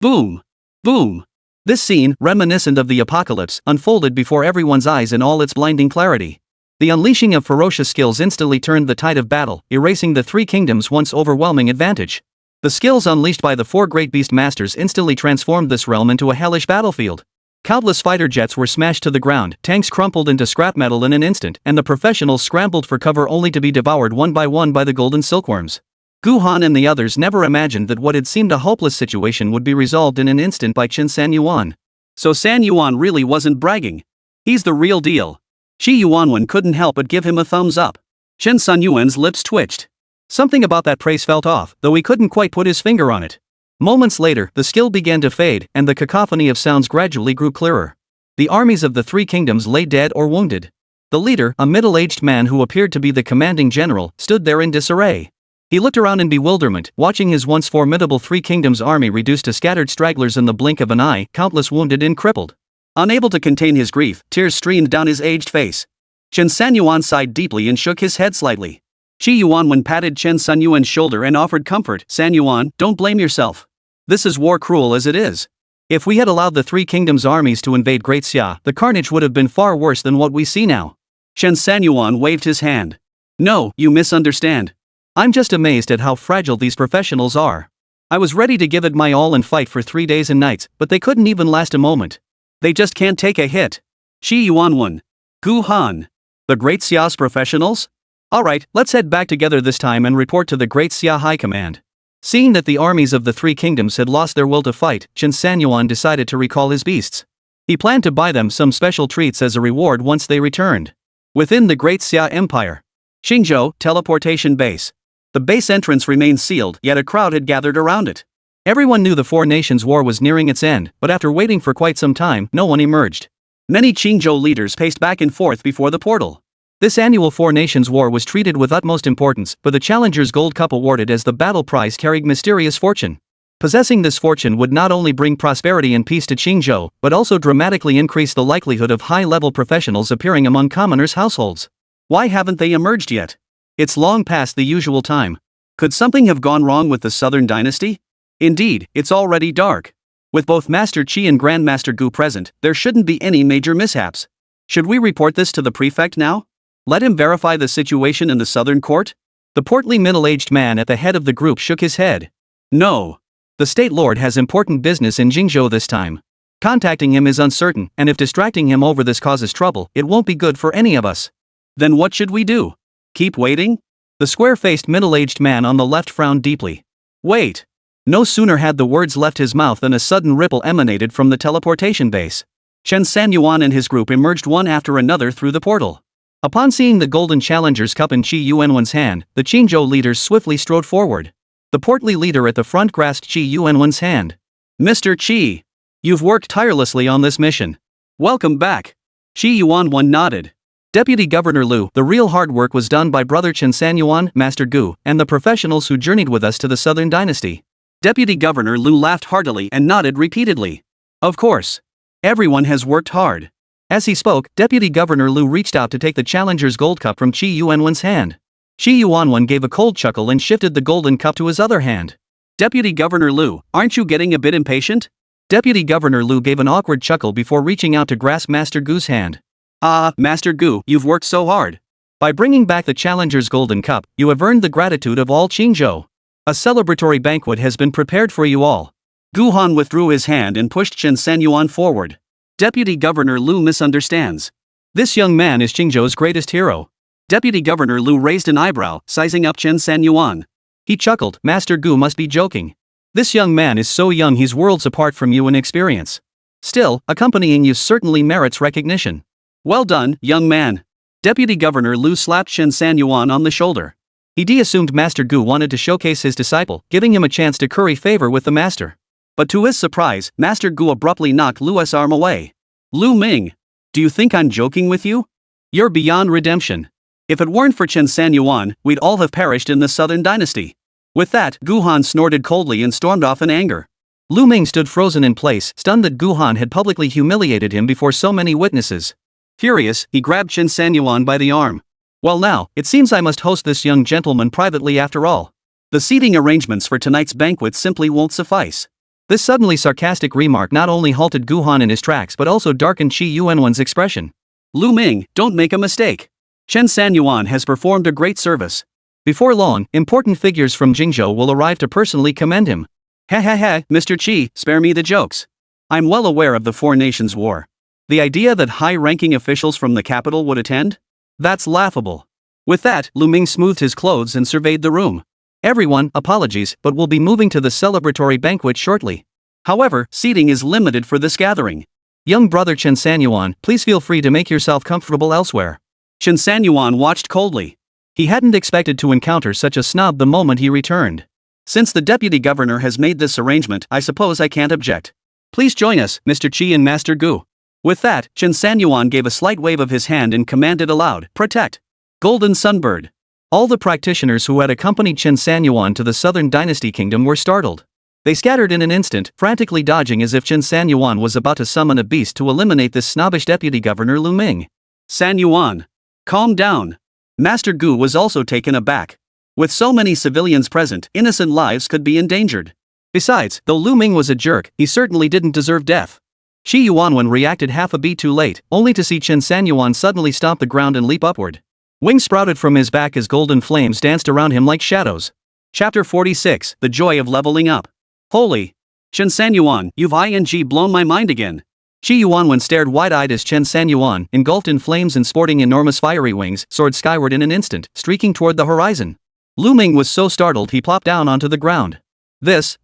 Boom! Boom! This scene, reminiscent of the apocalypse, unfolded before everyone's eyes in all its blinding clarity. The unleashing of ferocious skills instantly turned the tide of battle, erasing the three kingdoms' once overwhelming advantage. The skills unleashed by the four great beast masters instantly transformed this realm into a hellish battlefield. Countless fighter jets were smashed to the ground, tanks crumpled into scrap metal in an instant, and the professionals scrambled for cover only to be devoured one by the golden silkworms. Gu Han and the others never imagined that what had seemed a hopeless situation would be resolved in an instant by Chen Sanyuan. So Sanyuan really wasn't bragging. He's the real deal. Shi Yuanwen couldn't help but give him a thumbs up. Chen Sanyuan's lips twitched. Something about that praise felt off, though he couldn't quite put his finger on it. Moments later, the skill began to fade, and the cacophony of sounds gradually grew clearer. The armies of the three kingdoms lay dead or wounded. The leader, a middle-aged man who appeared to be the commanding general, stood there in disarray. He looked around in bewilderment, watching his once formidable three kingdoms army reduced to scattered stragglers in the blink of an eye, countless wounded and crippled. Unable to contain his grief, tears streamed down his aged face. Chen Sanyuan sighed deeply and shook his head slightly. Shi Yuanwen patted Chen Sanyuan's shoulder and offered comfort. Sanyuan, don't blame yourself. This is war, cruel as it is. If we had allowed the three kingdoms' armies to invade Great Xia, the carnage would have been far worse than what we see now. Chen Sanyuan waved his hand. No, you misunderstand. I'm just amazed at how fragile these professionals are. I was ready to give it my all and fight for 3 days and nights, but they couldn't even last a moment. They just can't take a hit. Shi Yuanwen. Gu Han. The Great Xia's professionals? Alright, let's head back together this time and report to the Great Xia High Command. Seeing that the armies of the three kingdoms had lost their will to fight, Chen Sanyuan decided to recall his beasts. He planned to buy them some special treats as a reward once they returned. Within the Great Xia Empire. Qingzhou, teleportation base. The base entrance remained sealed, yet a crowd had gathered around it. Everyone knew the Four Nations War was nearing its end, but after waiting for quite some time, no one emerged. Many Qingzhou leaders paced back and forth before the portal. This annual Four Nations War was treated with utmost importance, but the Challenger's Gold Cup awarded as the battle prize carried mysterious fortune. Possessing this fortune would not only bring prosperity and peace to Qingzhou, but also dramatically increase the likelihood of high-level professionals appearing among commoners' households. Why haven't they emerged yet? It's long past the usual time. Could something have gone wrong with the Southern Dynasty? Indeed, it's already dark. With both Master Qi and Grandmaster Gu present, there shouldn't be any major mishaps. Should we report this to the prefect now? Let him verify the situation in the Southern Court? The portly middle-aged man at the head of the group shook his head. No. The State Lord has important business in Qingzhou this time. Contacting him is uncertain, and if distracting him over this causes trouble, it won't be good for any of us. Then what should we do? Keep waiting? The square-faced middle-aged man on the left frowned deeply. Wait. No sooner had the words left his mouth than a sudden ripple emanated from the teleportation base. Chen Sanyuan and his group emerged one after another through the portal. Upon seeing the Golden Challenger's cup in Shi Yuanwen's hand, the Qingzhou leaders swiftly strode forward. The portly leader at the front grasped Shi Yuanwen's hand. Mr. Qi, you've worked tirelessly on this mission. Welcome back. Shi Yuanwen nodded. Deputy Governor Lu, the real hard work was done by Brother Chen Sanyuan, Master Gu, and the professionals who journeyed with us to the Southern Dynasty. Deputy Governor Lu laughed heartily and nodded repeatedly. Of course. Everyone has worked hard. As he spoke, Deputy Governor Lu reached out to take the Challenger's Gold Cup from Shi Yuanwen's hand. Shi Yuanwen gave a cold chuckle and shifted the golden cup to his other hand. Deputy Governor Lu, aren't you getting a bit impatient? Deputy Governor Lu gave an awkward chuckle before reaching out to grasp Master Gu's hand. Ah, Master Gu, you've worked so hard. By bringing back the Challenger's Golden Cup, you have earned the gratitude of all Qingzhou. A celebratory banquet has been prepared for you all. Gu Han withdrew his hand and pushed Chen Sanyuan forward. Deputy Governor Lu misunderstands. This young man is Qingzhou's greatest hero. Deputy Governor Lu raised an eyebrow, sizing up Chen Sanyuan. He chuckled. Master Gu must be joking. This young man is so young he's worlds apart from you in experience. Still, accompanying you certainly merits recognition. Well done, young man. Deputy Governor Lu slapped Chen Sanyuan on the shoulder. He assumed Master Gu wanted to showcase his disciple, giving him a chance to curry favor with the master. But to his surprise, Master Gu abruptly knocked Lu's arm away. Lu Ming, do you think I'm joking with you? You're beyond redemption. If it weren't for Chen Sanyuan, we'd all have perished in the Southern Dynasty. With that, Gu Han snorted coldly and stormed off in anger. Lu Ming stood frozen in place, stunned that Gu Han had publicly humiliated him before so many witnesses. Furious, he grabbed Chen Sanyuan by the arm. Well now, it seems I must host this young gentleman privately after all. The seating arrangements for tonight's banquet simply won't suffice. This suddenly sarcastic remark not only halted Gu Han in his tracks but also darkened Qi Yuanwan's expression. Lu Ming, don't make a mistake. Chen Sanyuan has performed a great service. Before long, important figures from Qingzhou will arrive to personally commend him. Ha ha ha, Mr. Qi, spare me the jokes. I'm well aware of the Four Nations War. The idea that high-ranking officials from the capital would attend? That's laughable. With that, Lu Ming smoothed his clothes and surveyed the room. Everyone, apologies, but we'll be moving to the celebratory banquet shortly. However, seating is limited for this gathering. Young brother Chen Sanyuan, please feel free to make yourself comfortable elsewhere. Chen Sanyuan watched coldly. He hadn't expected to encounter such a snob the moment he returned. Since the deputy governor has made this arrangement, I suppose I can't object. Please join us, Mr. Qi and Master Gu. With that, Chen Sanyuan gave a slight wave of his hand and commanded aloud, "Protect! Golden Sunbird!" All the practitioners who had accompanied Chen Sanyuan to the Southern Dynasty Kingdom were startled. They scattered in an instant, frantically dodging as if Chen Sanyuan was about to summon a beast to eliminate this snobbish deputy governor Lu Ming. Sanyuan, calm down. Master Gu was also taken aback. With so many civilians present, innocent lives could be endangered. Besides, though Lu Ming was a jerk, he certainly didn't deserve death. Qi Yuanwan reacted half a beat too late, only to see Chen Sanyuan suddenly stomp the ground and leap upward. Wings sprouted from his back as golden flames danced around him like shadows. Chapter 46, The Joy of Leveling Up. Holy! Chen Sanyuan, you've blown my mind again. Qi Yuanwan stared wide-eyed as Chen Sanyuan, engulfed in flames and sporting enormous fiery wings, soared skyward in an instant, streaking toward the horizon. Lu Ming was so startled he plopped down onto the ground. This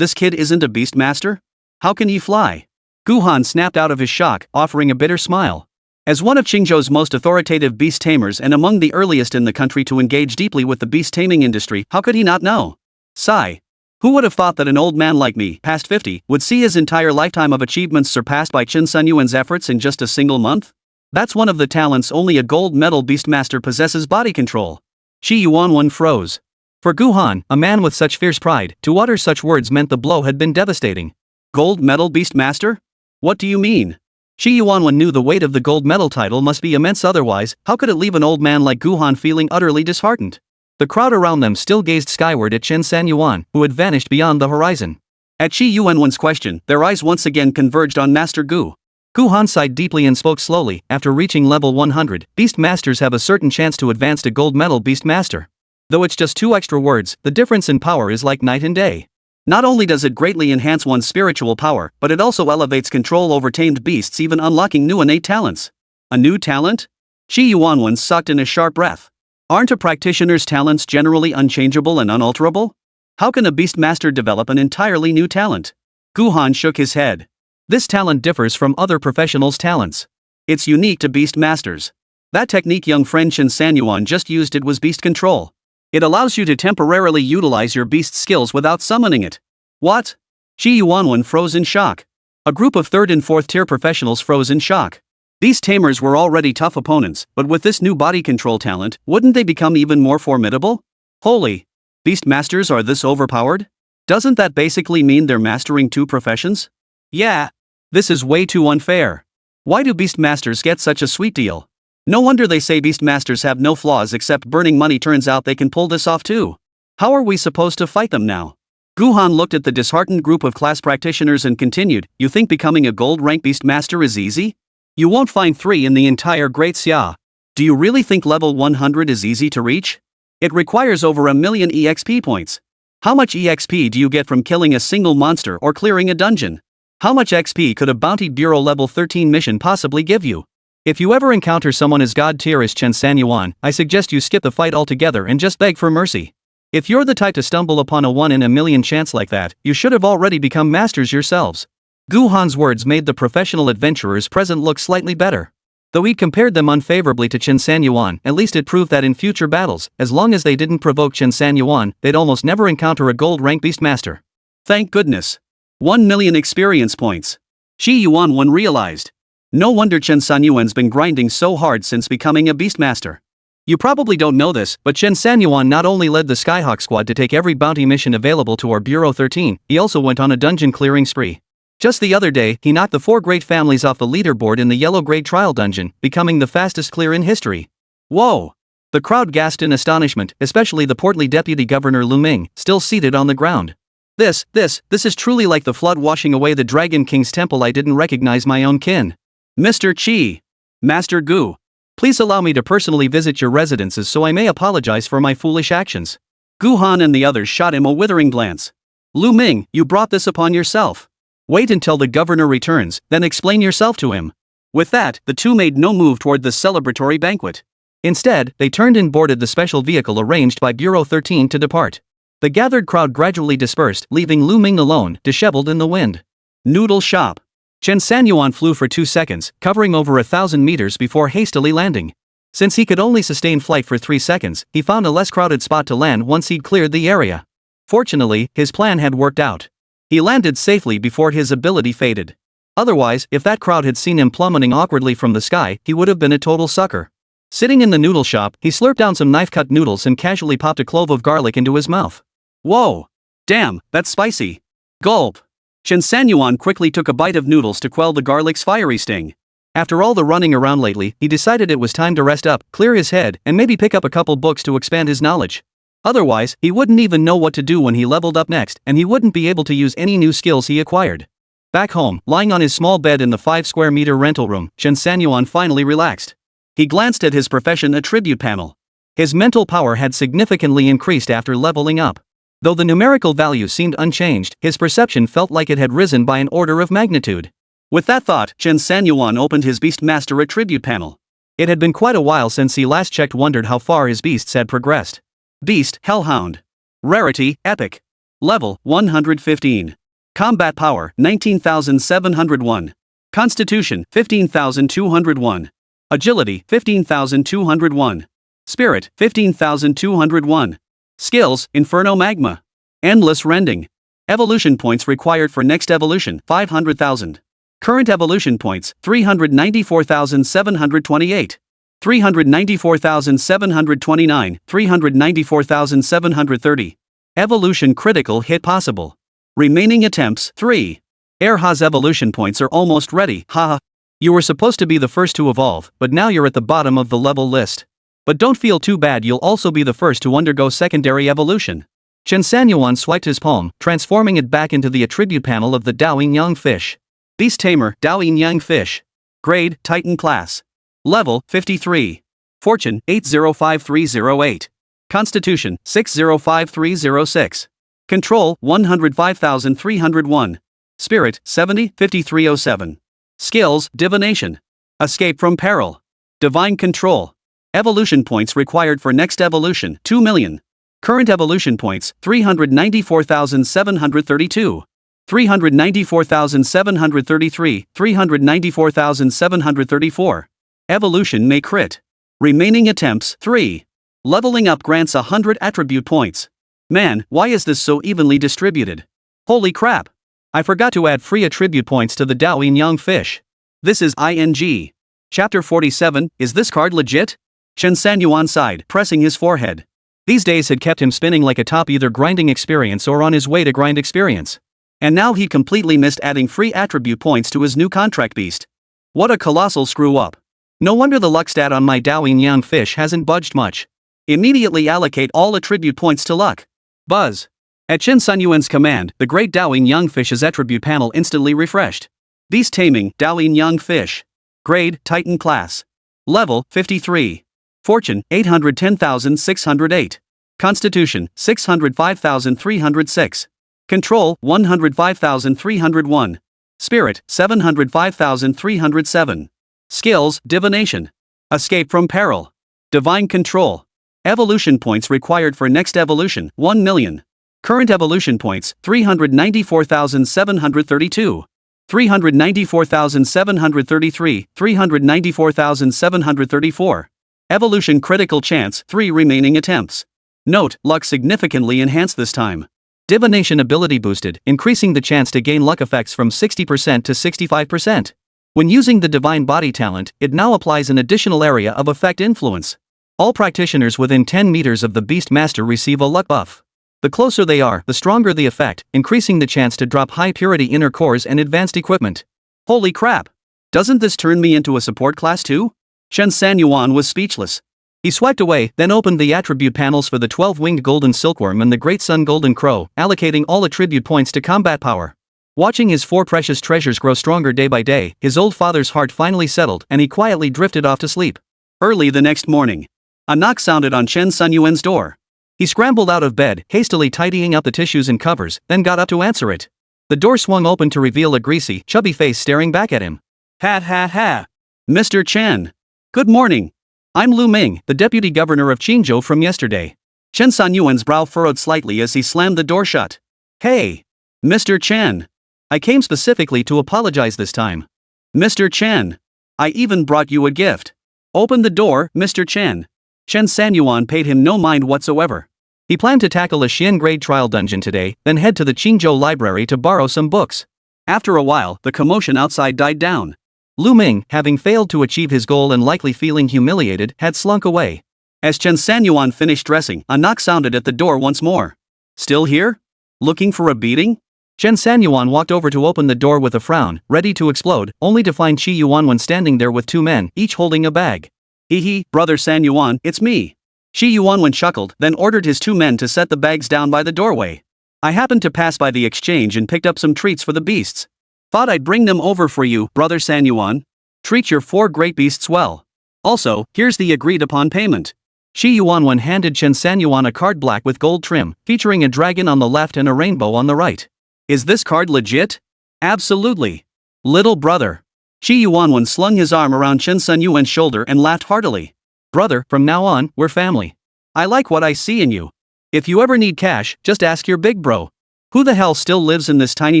kid isn't a beastmaster? How can he fly? Gu Han snapped out of his shock, offering a bitter smile. As one of Qingzhou's most authoritative beast tamers and among the earliest in the country to engage deeply with the beast taming industry, how could he not know? Sigh. Who would have thought that an old man like me, past 50, would see his entire lifetime of achievements surpassed by Chen Sanyuan's efforts in just a single month? That's one of the talents only a gold medal beastmaster possesses: body control. Qi Yuanwan froze. For Gu Han, a man with such fierce pride, to utter such words meant the blow had been devastating. Gold medal beastmaster? What do you mean? Qi Yuanwan knew the weight of the gold medal title must be immense, otherwise, how could it leave an old man like Gu Han feeling utterly disheartened? The crowd around them still gazed skyward at Chen Sanyuan, who had vanished beyond the horizon. At Qi Yuanwan's question, their eyes once again converged on Master Gu. Gu Han sighed deeply and spoke slowly. After reaching level 100, Beastmasters have a certain chance to advance to Gold Medal Beastmaster. Though it's just 2 extra words, the difference in power is like night and day. Not only does it greatly enhance one's spiritual power, but it also elevates control over tamed beasts, even unlocking new innate talents. A new talent? Qi Yuanwan sucked in a sharp breath. Aren't a practitioner's talents generally unchangeable and unalterable? How can a beastmaster develop an entirely new talent? Gu Han shook his head. This talent differs from other professionals' talents. It's unique to beastmasters. That technique young friend Chen Sanyuan just used, it was beast control. It allows you to temporarily utilize your beast skills without summoning it. What? Qi Yuanwan froze in shock. A group of 3rd and 4th tier professionals froze in shock. These tamers were already tough opponents, but with this new body control talent, wouldn't they become even more formidable? Holy! Beastmasters are this overpowered? Doesn't that basically mean they're mastering 2 professions? Yeah. This is way too unfair. Why do beastmasters get such a sweet deal? No wonder they say beastmasters have no flaws except burning money. Turns out they can pull this off too. How are we supposed to fight them now? Gu Han looked at the disheartened group of class practitioners and continued, you think becoming a gold rank beastmaster is easy? You won't find 3 in the entire Great Xia. Do you really think level 100 is easy to reach? It requires over 1,000,000 EXP points. How much EXP do you get from killing a single monster or clearing a dungeon? How much XP could a Bounty Bureau level 13 mission possibly give you? If you ever encounter someone as god tier as Chen Sanyuan, I suggest you skip the fight altogether and just beg for mercy. If you're the type to stumble upon a 1 in a million chance like that, you should have already become masters yourselves. Gu Han's words made the professional adventurers present look slightly better. Though he compared them unfavorably to Chen Sanyuan, at least it proved that in future battles, as long as they didn't provoke Chen Sanyuan, they'd almost never encounter a gold-rank beastmaster. Thank goodness. 1 million experience points. Qiyuan realized. No wonder Chen Sanyuan's been grinding so hard since becoming a beastmaster. You probably don't know this, but Chen Sanyuan not only led the Skyhawk squad to take every bounty mission available to our Bureau 13, he also went on a dungeon clearing spree. Just the other day, he knocked the 4 great families off the leaderboard in the yellow grade trial dungeon, becoming the fastest clear in history. Whoa! The crowd gasped in astonishment, especially the portly Deputy Governor Lu Ming, still seated on the ground. This is truly like the flood washing away the Dragon King's temple. I didn't recognize my own kin. Mr. Qi. Master Gu. Please allow me to personally visit your residences so I may apologize for my foolish actions. Gu Han and the others shot him a withering glance. Lu Ming, you brought this upon yourself. Wait until the governor returns, then explain yourself to him. With that, the two made no move toward the celebratory banquet. Instead, they turned and boarded the special vehicle arranged by Bureau 13 to depart. The gathered crowd gradually dispersed, leaving Lu Ming alone, disheveled in the wind. Noodle shop. Chen Sanyuan flew for 2 seconds, covering over 1,000 meters before hastily landing. Since he could only sustain flight for 3 seconds, he found a less crowded spot to land once he'd cleared the area. Fortunately, his plan had worked out. He landed safely before his ability faded. Otherwise, if that crowd had seen him plummeting awkwardly from the sky, he would have been a total sucker. Sitting in the noodle shop, he slurped down some knife-cut noodles and casually popped a clove of garlic into his mouth. Whoa! Damn, that's spicy. Gulp! Chen Sanyuan quickly took a bite of noodles to quell the garlic's fiery sting. After all the running around lately, he decided it was time to rest up, clear his head, and maybe pick up a couple books to expand his knowledge. Otherwise, he wouldn't even know what to do when he leveled up next, and he wouldn't be able to use any new skills he acquired. Back home, lying on his small bed in the 5-square-meter rental room, Chen Sanyuan finally relaxed. He glanced at his profession attribute panel. His mental power had significantly increased after leveling up. Though the numerical value seemed unchanged, his perception felt like it had risen by an order of magnitude. With that thought, Chen Sanyuan opened his Beastmaster attribute panel. It had been quite a while since he last checked, wondered how far his beasts had progressed. Beast, Hell Hound. Rarity, Epic. Level, 115. Combat Power, 19,701. Constitution, 15,201. Agility, 15,201. Spirit, 15,201. Skills, Inferno Magma. Endless Rending. Evolution points required for next evolution, 500,000. Current evolution points, 394,728. 394,729, 394,730. Evolution critical hit possible. Remaining attempts, 3. Erha's evolution points are almost ready, haha. You were supposed to be the first to evolve, but now you're at the bottom of the level list. But don't feel too bad, you'll also be the first to undergo secondary evolution. Chen Sanyuan swiped his palm, transforming it back into the attribute panel of the Daoyin Young Fish. Beast Tamer, Daoyin Young Fish. Grade, Titan Class. Level, 53. Fortune, 805308. Constitution, 605306. Control, 105,301. Spirit, 705307. Skills, Divination. Escape from Peril. Divine Control. Evolution points required for next evolution, 2 million. Current evolution points, 394,732. 394,733, 394,734. Evolution may crit. Remaining attempts, 3. Leveling up grants 100 attribute points. Man, why is this so evenly distributed? Holy crap. I forgot to add free attribute points to the Daoyin Young Fish. This is ING. Chapter 47, is this card legit? Chen Sanyuan sighed, pressing his forehead. These days had kept him spinning like a top, either grinding experience or on his way to grind experience. And now he completely missed adding free attribute points to his new contract beast. What a colossal screw up. No wonder the luck stat on my Daoyin Young Fish hasn't budged much. Immediately allocate all attribute points to luck. Buzz. At Chen Sanyuan's command, the great Daoyin Young Fish's attribute panel instantly refreshed. Beast Taming, Daoyin Young Fish. Grade, Titan Class. Level, 53. Fortune, 810,608. Constitution, 605,306. Control, 105,301. Spirit, 705,307. Skills, Divination. Escape from Peril. Divine Control. Evolution points required for next evolution, 1 million. Current evolution points, 394,732. 394,733, 394,734. Evolution critical chance, 3 remaining attempts. Note, luck significantly enhanced this time. Divination ability boosted, increasing the chance to gain luck effects from 60% to 65%. When using the divine body talent, it now applies an additional area of effect influence. All practitioners within 10 meters of the beastmaster receive a luck buff. The closer they are, the stronger the effect, increasing the chance to drop high-purity inner cores and advanced equipment. Holy crap! Doesn't this turn me into a support class too? Chen Sanyuan was speechless. He swiped away, then opened the attribute panels for the 12-winged golden silkworm and the great sun golden crow, allocating all attribute points to combat power. Watching his 4 precious treasures grow stronger day by day, his old father's heart finally settled and he quietly drifted off to sleep. Early the next morning, a knock sounded on Chen Sanyuan's door. He scrambled out of bed, hastily tidying up the tissues and covers, then got up to answer it. The door swung open to reveal a greasy, chubby face staring back at him. Ha ha ha! Mr. Chen! Good morning! I'm Lu Ming, the deputy governor of Qingzhou from yesterday. Chen Sanyuan's brow furrowed slightly as he slammed the door shut. Hey! Mr. Chen! I came specifically to apologize this time. Mr. Chen! I even brought you a gift. Open the door, Mr. Chen. Chen Sanyuan paid him no mind whatsoever. He planned to tackle a Xian grade trial dungeon today, then head to the Qingzhou library to borrow some books. After a while, the commotion outside died down. Lu Ming, having failed to achieve his goal and likely feeling humiliated, had slunk away. As Chen Sanyuan finished dressing, a knock sounded at the door once more. Still here? Looking for a beating? Chen Sanyuan walked over to open the door with a frown, ready to explode, only to find Qi Yuanwen standing there with 2 men, each holding a bag. Hee hee, brother Sanyuan, it's me. Qi Yuanwen chuckled, then ordered his 2 men to set the bags down by the doorway. I happened to pass by the exchange and picked up some treats for the beasts. Thought I'd bring them over for you, brother Sanyuan. Treat your 4 great beasts well. Also, here's the agreed upon payment. Qi Yuanwen handed Chen Sanyuan a card black with gold trim, featuring a dragon on the left and a rainbow on the right. Is this card legit? Absolutely. Little brother. Qi Yuanwen slung his arm around Chen Sanyuan's shoulder and laughed heartily. Brother, from now on, we're family. I like what I see in you. If you ever need cash, just ask your big bro. Who the hell still lives in this tiny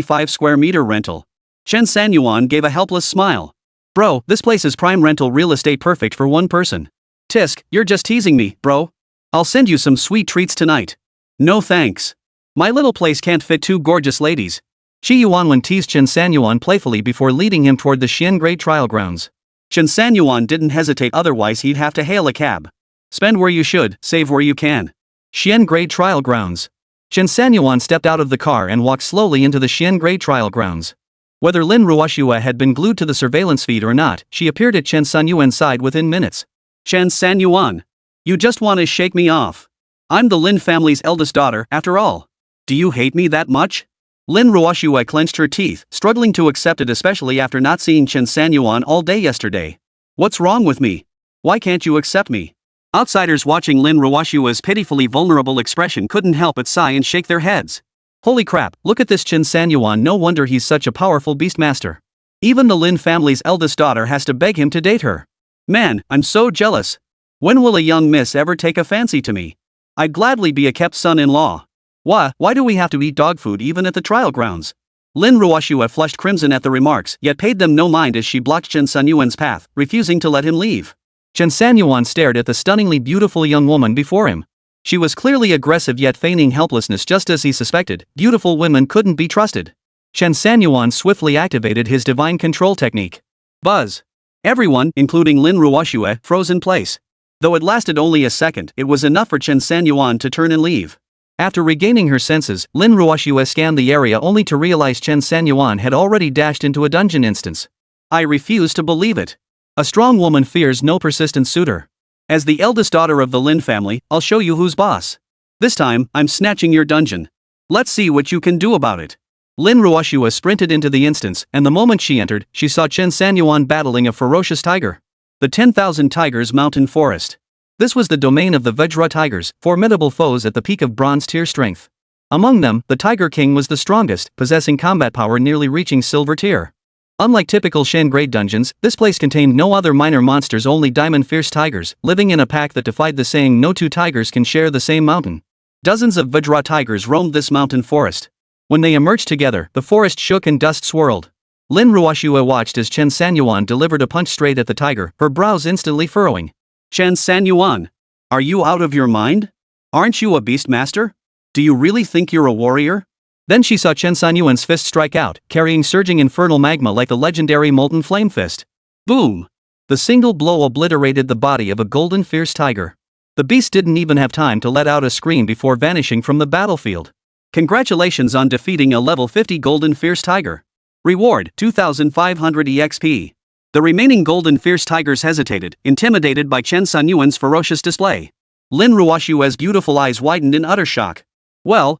5 square meter rental? Chen Sanyuan gave a helpless smile. Bro, this place is prime rental real estate perfect for 1 person. Tisk, you're just teasing me, bro. I'll send you some sweet treats tonight. No thanks. My little place can't fit 2 gorgeous ladies. Qi Yuanwen teased Chen Sanyuan playfully before leading him toward the Xian grade trial grounds. Chen Sanyuan didn't hesitate, otherwise he'd have to hail a cab. Spend where you should, save where you can. Xian grade trial grounds. Chen Sanyuan stepped out of the car and walked slowly into the Xian grade trial grounds. Whether Lin Ruoxue had been glued to the surveillance feed or not, she appeared at Chen Sanyuan's side within minutes. Chen Sanyuan. You just want to shake me off. I'm the Lin family's eldest daughter, after all. Do you hate me that much? Lin Ruoxue clenched her teeth, struggling to accept it, especially after not seeing Chen Sanyuan all day yesterday. What's wrong with me? Why can't you accept me? Outsiders watching Lin Ruoxue's pitifully vulnerable expression couldn't help but sigh and shake their heads. Holy crap, look at this Chen Sanyuan, no wonder he's such a powerful beastmaster. Even the Lin family's eldest daughter has to beg him to date her. Man, I'm so jealous. When will a young miss ever take a fancy to me? I'd gladly be a kept son-in-law. Why do we have to eat dog food even at the trial grounds? Lin Ruoxue flushed crimson at the remarks, yet paid them no mind as she blocked Chen Sanyuan's path, refusing to let him leave. Chen Sanyuan stared at the stunningly beautiful young woman before him. She was clearly aggressive yet feigning helplessness, just as he suspected. Beautiful women couldn't be trusted. Chen Sanyuan swiftly activated his divine control technique. Buzz. Everyone, including Lin Ruoxue, froze in place. Though it lasted only a second, it was enough for Chen Sanyuan to turn and leave. After regaining her senses, Lin Ruoxue scanned the area only to realize Chen Sanyuan had already dashed into a dungeon instance. I refuse to believe it. A strong woman fears no persistent suitor. As the eldest daughter of the Lin family, I'll show you who's boss. This time, I'm snatching your dungeon. Let's see what you can do about it. Lin Ruoxue sprinted into the instance, and the moment she entered, she saw Chen Sanyuan battling a ferocious tiger. The 10,000 Tigers Mountain Forest. This was the domain of the Vajra tigers, formidable foes at the peak of bronze tier strength. Among them, the Tiger King was the strongest, possessing combat power nearly reaching silver tier. Unlike typical Shen grade dungeons, this place contained no other minor monsters, only diamond fierce tigers, living in a pack that defied the saying no 2 tigers can share the same mountain. Dozens of Vajra tigers roamed this mountain forest. When they emerged together, the forest shook and dust swirled. Lin Ruoxue watched as Chen Sanyuan delivered a punch straight at the tiger, her brows instantly furrowing. Chen Sanyuan, are you out of your mind? Aren't you a beastmaster? Do you really think you're a warrior? Then she saw Chen Sanyuan's fist strike out, carrying surging infernal magma like the legendary molten flame fist. Boom! The single blow obliterated the body of a golden fierce tiger. The beast didn't even have time to let out a scream before vanishing from the battlefield. Congratulations on defeating a level 50 golden fierce tiger. Reward, 2,500 EXP. The remaining golden fierce tigers hesitated, intimidated by Chen Sanyuan's ferocious display. Lin Ruoxue's beautiful eyes widened in utter shock. Well.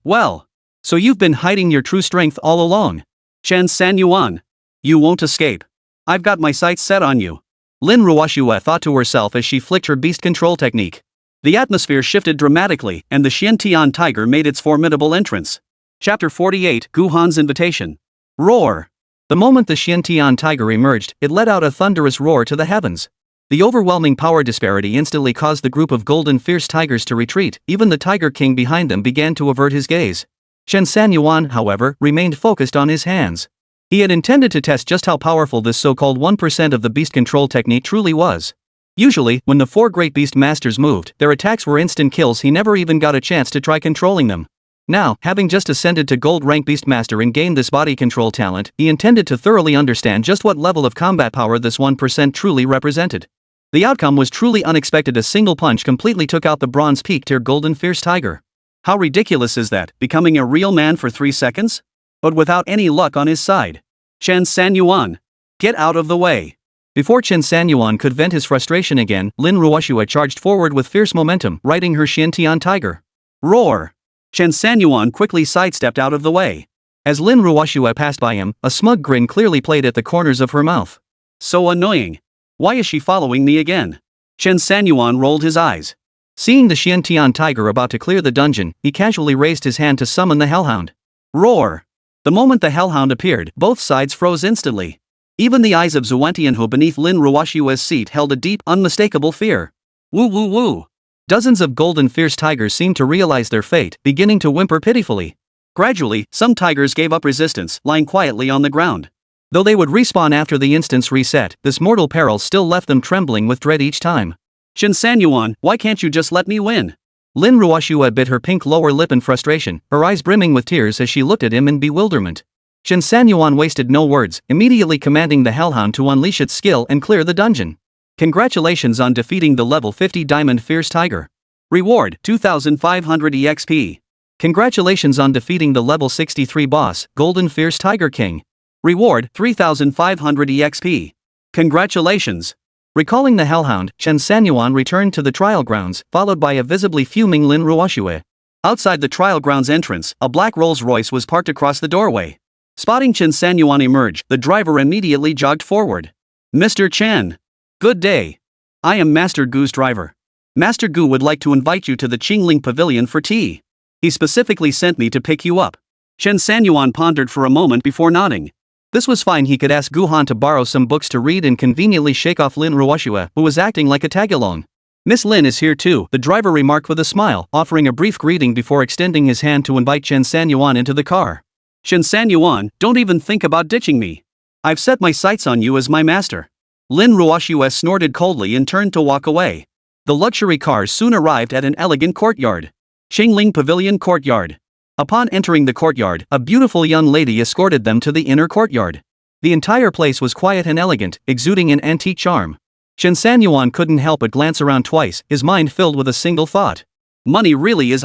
So you've been hiding your true strength all along. Chen Sanyuan. You won't escape. I've got my sights set on you. Lin Ruoxue thought to herself as she flicked her beast control technique. The atmosphere shifted dramatically, and the Xiantian tiger made its formidable entrance. Chapter 48, Guhan's Invitation. Roar! The moment the Xiantian tiger emerged, it let out a thunderous roar to the heavens. The overwhelming power disparity instantly caused the group of golden fierce tigers to retreat. Even the tiger king behind them began to avert his gaze. Chen Sanyuan, however, remained focused on his hands. He had intended to test just how powerful this so-called 1% of the beast control technique truly was. Usually, when the four great beast masters moved, their attacks were instant kills. He never even got a chance to try controlling them. Now, having just ascended to gold rank beastmaster and gained this body control talent, he intended to thoroughly understand just what level of combat power this 1% truly represented. The outcome was truly unexpected. A single punch completely took out the bronze peak tier golden fierce tiger. How ridiculous is that, becoming a real man for 3 seconds? But without any luck on his side. Chen Sanyuan, get out of the way. Before Chen Sanyuan could vent his frustration again, Lin Ruoxue charged forward with fierce momentum, riding her Xiantian tiger. Roar! Chen Sanyuan quickly sidestepped out of the way. As Lin Ruoxue passed by him, a smug grin clearly played at the corners of her mouth. So annoying. Why is she following me again? Chen Sanyuan rolled his eyes. Seeing the Xiantian tiger about to clear the dungeon, he casually raised his hand to summon the Hell Hound. Roar! The moment the Hell Hound appeared, both sides froze instantly. Even the eyes of Xuantianhu beneath Lin Ruoxue's seat held a deep, unmistakable fear. Woo! Dozens of golden fierce tigers seemed to realize their fate, beginning to whimper pitifully. Gradually, some tigers gave up resistance, lying quietly on the ground. Though they would respawn after the instance reset, this mortal peril still left them trembling with dread each time. Chen Sanyuan, why can't you just let me win? Lin Ruoxue bit her pink lower lip in frustration, her eyes brimming with tears as she looked at him in bewilderment. Chen Sanyuan wasted no words, immediately commanding the Hell Hound to unleash its skill and clear the dungeon. Congratulations on defeating the level 50 diamond fierce tiger. Reward, 2,500 EXP. Congratulations on defeating the level 63 boss, golden fierce tiger king. Reward, 3,500 EXP. Congratulations. Recalling the Hell Hound, Chen Sanyuan returned to the trial grounds, followed by a visibly fuming Lin Ruoxue. Outside the trial grounds entrance, a black Rolls-Royce was parked across the doorway. Spotting Chen Sanyuan emerge, the driver immediately jogged forward. Mr. Chen. Good day. I am Master Gu's driver. Master Gu would like to invite you to the Qingling Pavilion for tea. He specifically sent me to pick you up. Chen Sanyuan pondered for a moment before nodding. This was fine. He could ask Guhan to borrow some books to read and conveniently shake off Lin Ruoxue, who was acting like a tagalong. Miss Lin is here too, the driver remarked with a smile, offering a brief greeting before extending his hand to invite Chen Sanyuan into the car. Chen Sanyuan, don't even think about ditching me. I've set my sights on you as my master. Lin Ruoxue snorted coldly and turned to walk away. The luxury cars soon arrived at an elegant courtyard. Qingling Pavilion Courtyard. Upon entering the courtyard, a beautiful young lady escorted them to the inner courtyard. The entire place was quiet and elegant, exuding an antique charm. Chen Sanyuan couldn't help but glance around twice, his mind filled with a single thought. Money really is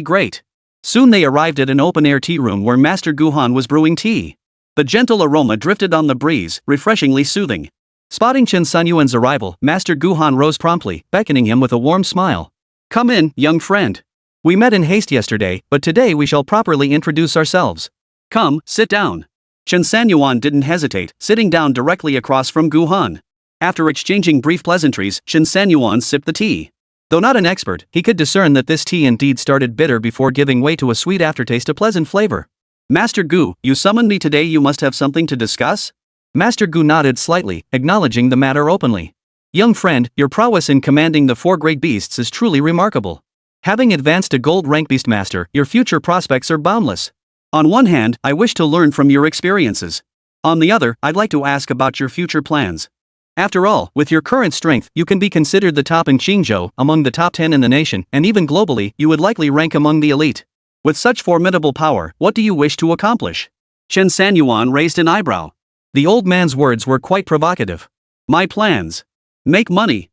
great. Soon they arrived at an open-air tea room where Master Guhan was brewing tea. The gentle aroma drifted on the breeze, refreshingly soothing. Spotting Chen Sanyuan's arrival, Master Guhan rose promptly, beckoning him with a warm smile. Come in, young friend. We met in haste yesterday, but today we shall properly introduce ourselves. Come, sit down. Chen Sanyuan didn't hesitate, sitting down directly across from Guhan. After exchanging brief pleasantries, Chen Sanyuan sipped the tea. Though not an expert, he could discern that this tea indeed started bitter before giving way to a sweet aftertaste, a pleasant flavor. Master Gu, you summoned me today. You must have something to discuss? Master Gu nodded slightly, acknowledging the matter openly. Young friend, your prowess in commanding the four great beasts is truly remarkable. Having advanced to gold rank beastmaster, your future prospects are boundless. On one hand, I wish to learn from your experiences. On the other, I'd like to ask about your future plans. After all, with your current strength, you can be considered the top in Qingzhou, among the top 10 in the nation, and even globally, you would likely rank among the elite. With such formidable power, what do you wish to accomplish? Chen Sanyuan raised an eyebrow. The old man's words were quite provocative. My plans. Make money,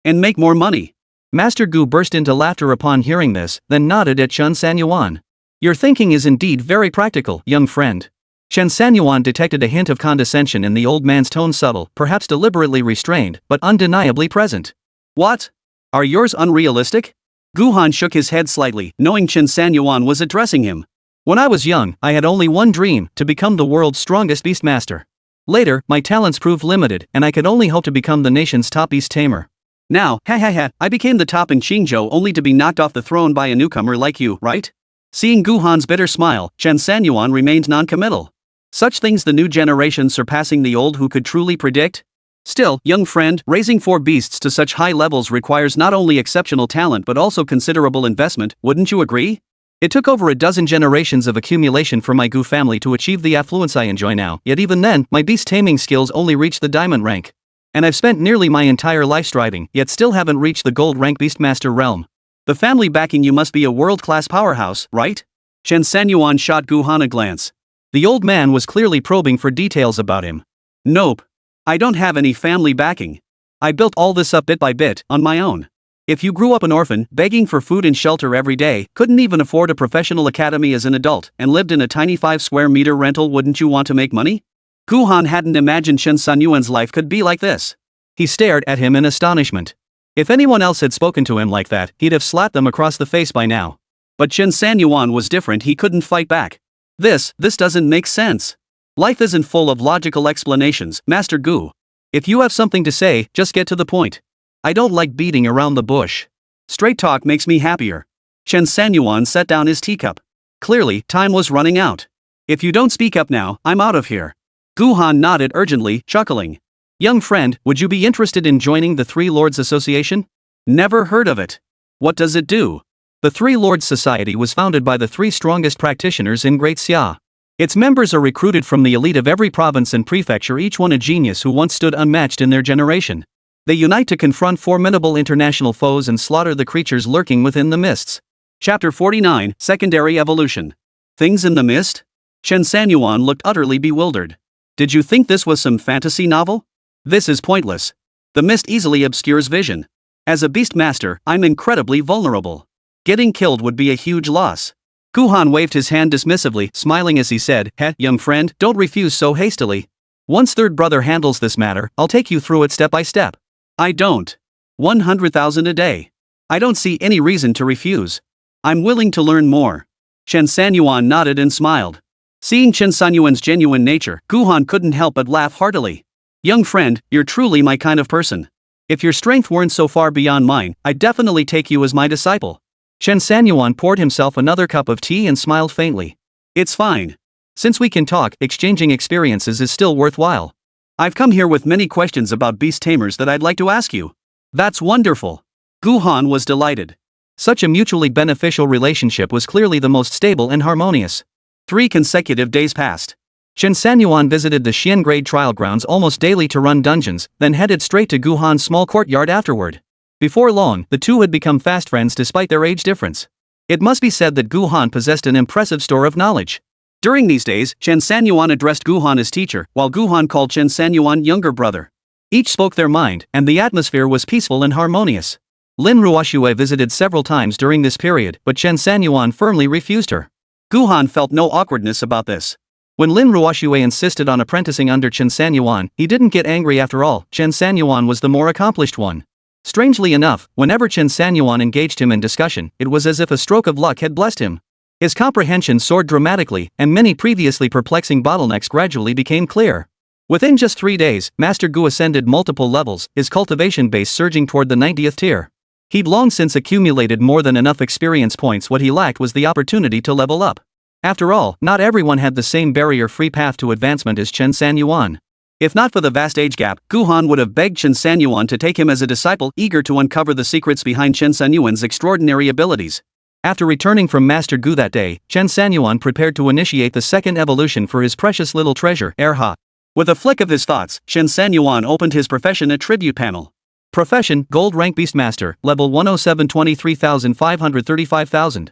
and make more money. Master Gu burst into laughter upon hearing this, then nodded at Chen Sanyuan. Your thinking is indeed very practical, young friend. Chen Sanyuan detected a hint of condescension in the old man's tone, subtle, perhaps deliberately restrained, but undeniably present. What? Are yours unrealistic? Guhan shook his head slightly, knowing Chen Sanyuan was addressing him. When I was young, I had only one dream, to become the world's strongest beastmaster. Later, my talents proved limited, and I could only hope to become the nation's top Beast Tamer. Now, I became the top in Qingzhou only to be knocked off the throne by a newcomer like you, right? Seeing Guhan's bitter smile, Chen Sanyuan remained non-committal. Such things the new generation surpassing the old who could truly predict? Still, young friend, raising 4 beasts to such high levels requires not only exceptional talent but also considerable investment, wouldn't you agree? It took over a dozen generations of accumulation for my Gu family to achieve the affluence I enjoy now, yet even then, my beast taming skills only reached the diamond rank. And I've spent nearly my entire life striving, yet still haven't reached the gold rank beastmaster realm. The family backing you must be a world-class powerhouse, right? Chen Sanyuan shot Guhan a glance. The old man was clearly probing for details about him. Nope. I don't have any family backing. I built all this up bit by bit, on my own. If you grew up an orphan, begging for food and shelter every day, couldn't even afford a professional academy as an adult, and lived in a tiny 5-square-meter rental, wouldn't you want to make money? Guhan hadn't imagined Chen Sanyuan's life could be like this. He stared at him in astonishment. If anyone else had spoken to him like that, he'd have slapped them across the face by now. But Chen Sanyuan was different, he couldn't fight back. This doesn't make sense. Life isn't full of logical explanations, Master Gu. If you have something to say, just get to the point. I don't like beating around the bush. Straight talk makes me happier. Chen Sanyuan set down his teacup. Clearly, time was running out. If you don't speak up now, I'm out of here. Guhan nodded urgently, chuckling. Young friend, would you be interested in joining the Three Lords Association? Never heard of it. What does it do? The Three Lords Society was founded by the 3 strongest practitioners in Great Xia. Its members are recruited from the elite of every province and prefecture, each one a genius who once stood unmatched in their generation. They unite to confront formidable international foes and slaughter the creatures lurking within the mists. Chapter 49, Secondary Evolution. Things in the mist? Chen Sanyuan looked utterly bewildered. Did you think this was some fantasy novel? This is pointless. The mist easily obscures vision. As a beastmaster, I'm incredibly vulnerable. Getting killed would be a huge loss. Guhan waved his hand dismissively, smiling as he said, young friend, don't refuse so hastily. Once third brother handles this matter, I'll take you through it step by step. I don't. 100,000 a day. I don't see any reason to refuse. I'm willing to learn more. Chen Sanyuan nodded and smiled. Seeing Chen Sanyuan's genuine nature, Guhan couldn't help but laugh heartily. Young friend, you're truly my kind of person. If your strength weren't so far beyond mine, I'd definitely take you as my disciple. Chen Sanyuan poured himself another cup of tea and smiled faintly. It's fine. Since we can talk, exchanging experiences is still worthwhile. I've come here with many questions about beast tamers that I'd like to ask you. That's wonderful. Guhan was delighted. Such a mutually beneficial relationship was clearly the most stable and harmonious. 3 consecutive days passed. Chen Sanyuan visited the Xian grade trial grounds almost daily to run dungeons, then headed straight to Guhan's small courtyard afterward. Before long, the two had become fast friends despite their age difference. It must be said that Guhan possessed an impressive store of knowledge. During these days, Chen Sanyuan addressed Guhan as teacher, while Guhan called Chen Sanyuan younger brother. Each spoke their mind, and the atmosphere was peaceful and harmonious. Lin Ruoxue visited several times during this period, but Chen Sanyuan firmly refused her. Guhan felt no awkwardness about this. When Lin Ruoxue insisted on apprenticing under Chen Sanyuan, he didn't get angry after all. Chen Sanyuan was the more accomplished one. Strangely enough, whenever Chen Sanyuan engaged him in discussion, it was as if a stroke of luck had blessed him. His comprehension soared dramatically, and many previously perplexing bottlenecks gradually became clear. Within just 3 days, Master Gu ascended multiple levels, his cultivation base surging toward the 90th tier. He'd long since accumulated more than enough experience points. What he lacked was the opportunity to level up. After all, not everyone had the same barrier-free path to advancement as Chen Sanyuan. If not for the vast age gap, Guhan would have begged Chen Sanyuan to take him as a disciple, eager to uncover the secrets behind Chen Sanyuan's extraordinary abilities. After returning from Master Gu that day, Chen Sanyuan prepared to initiate the second evolution for his precious little treasure, Erha. With a flick of his thoughts, Chen Sanyuan opened his profession attribute panel. Profession, Gold Rank Beastmaster, Level 107 23,535,000.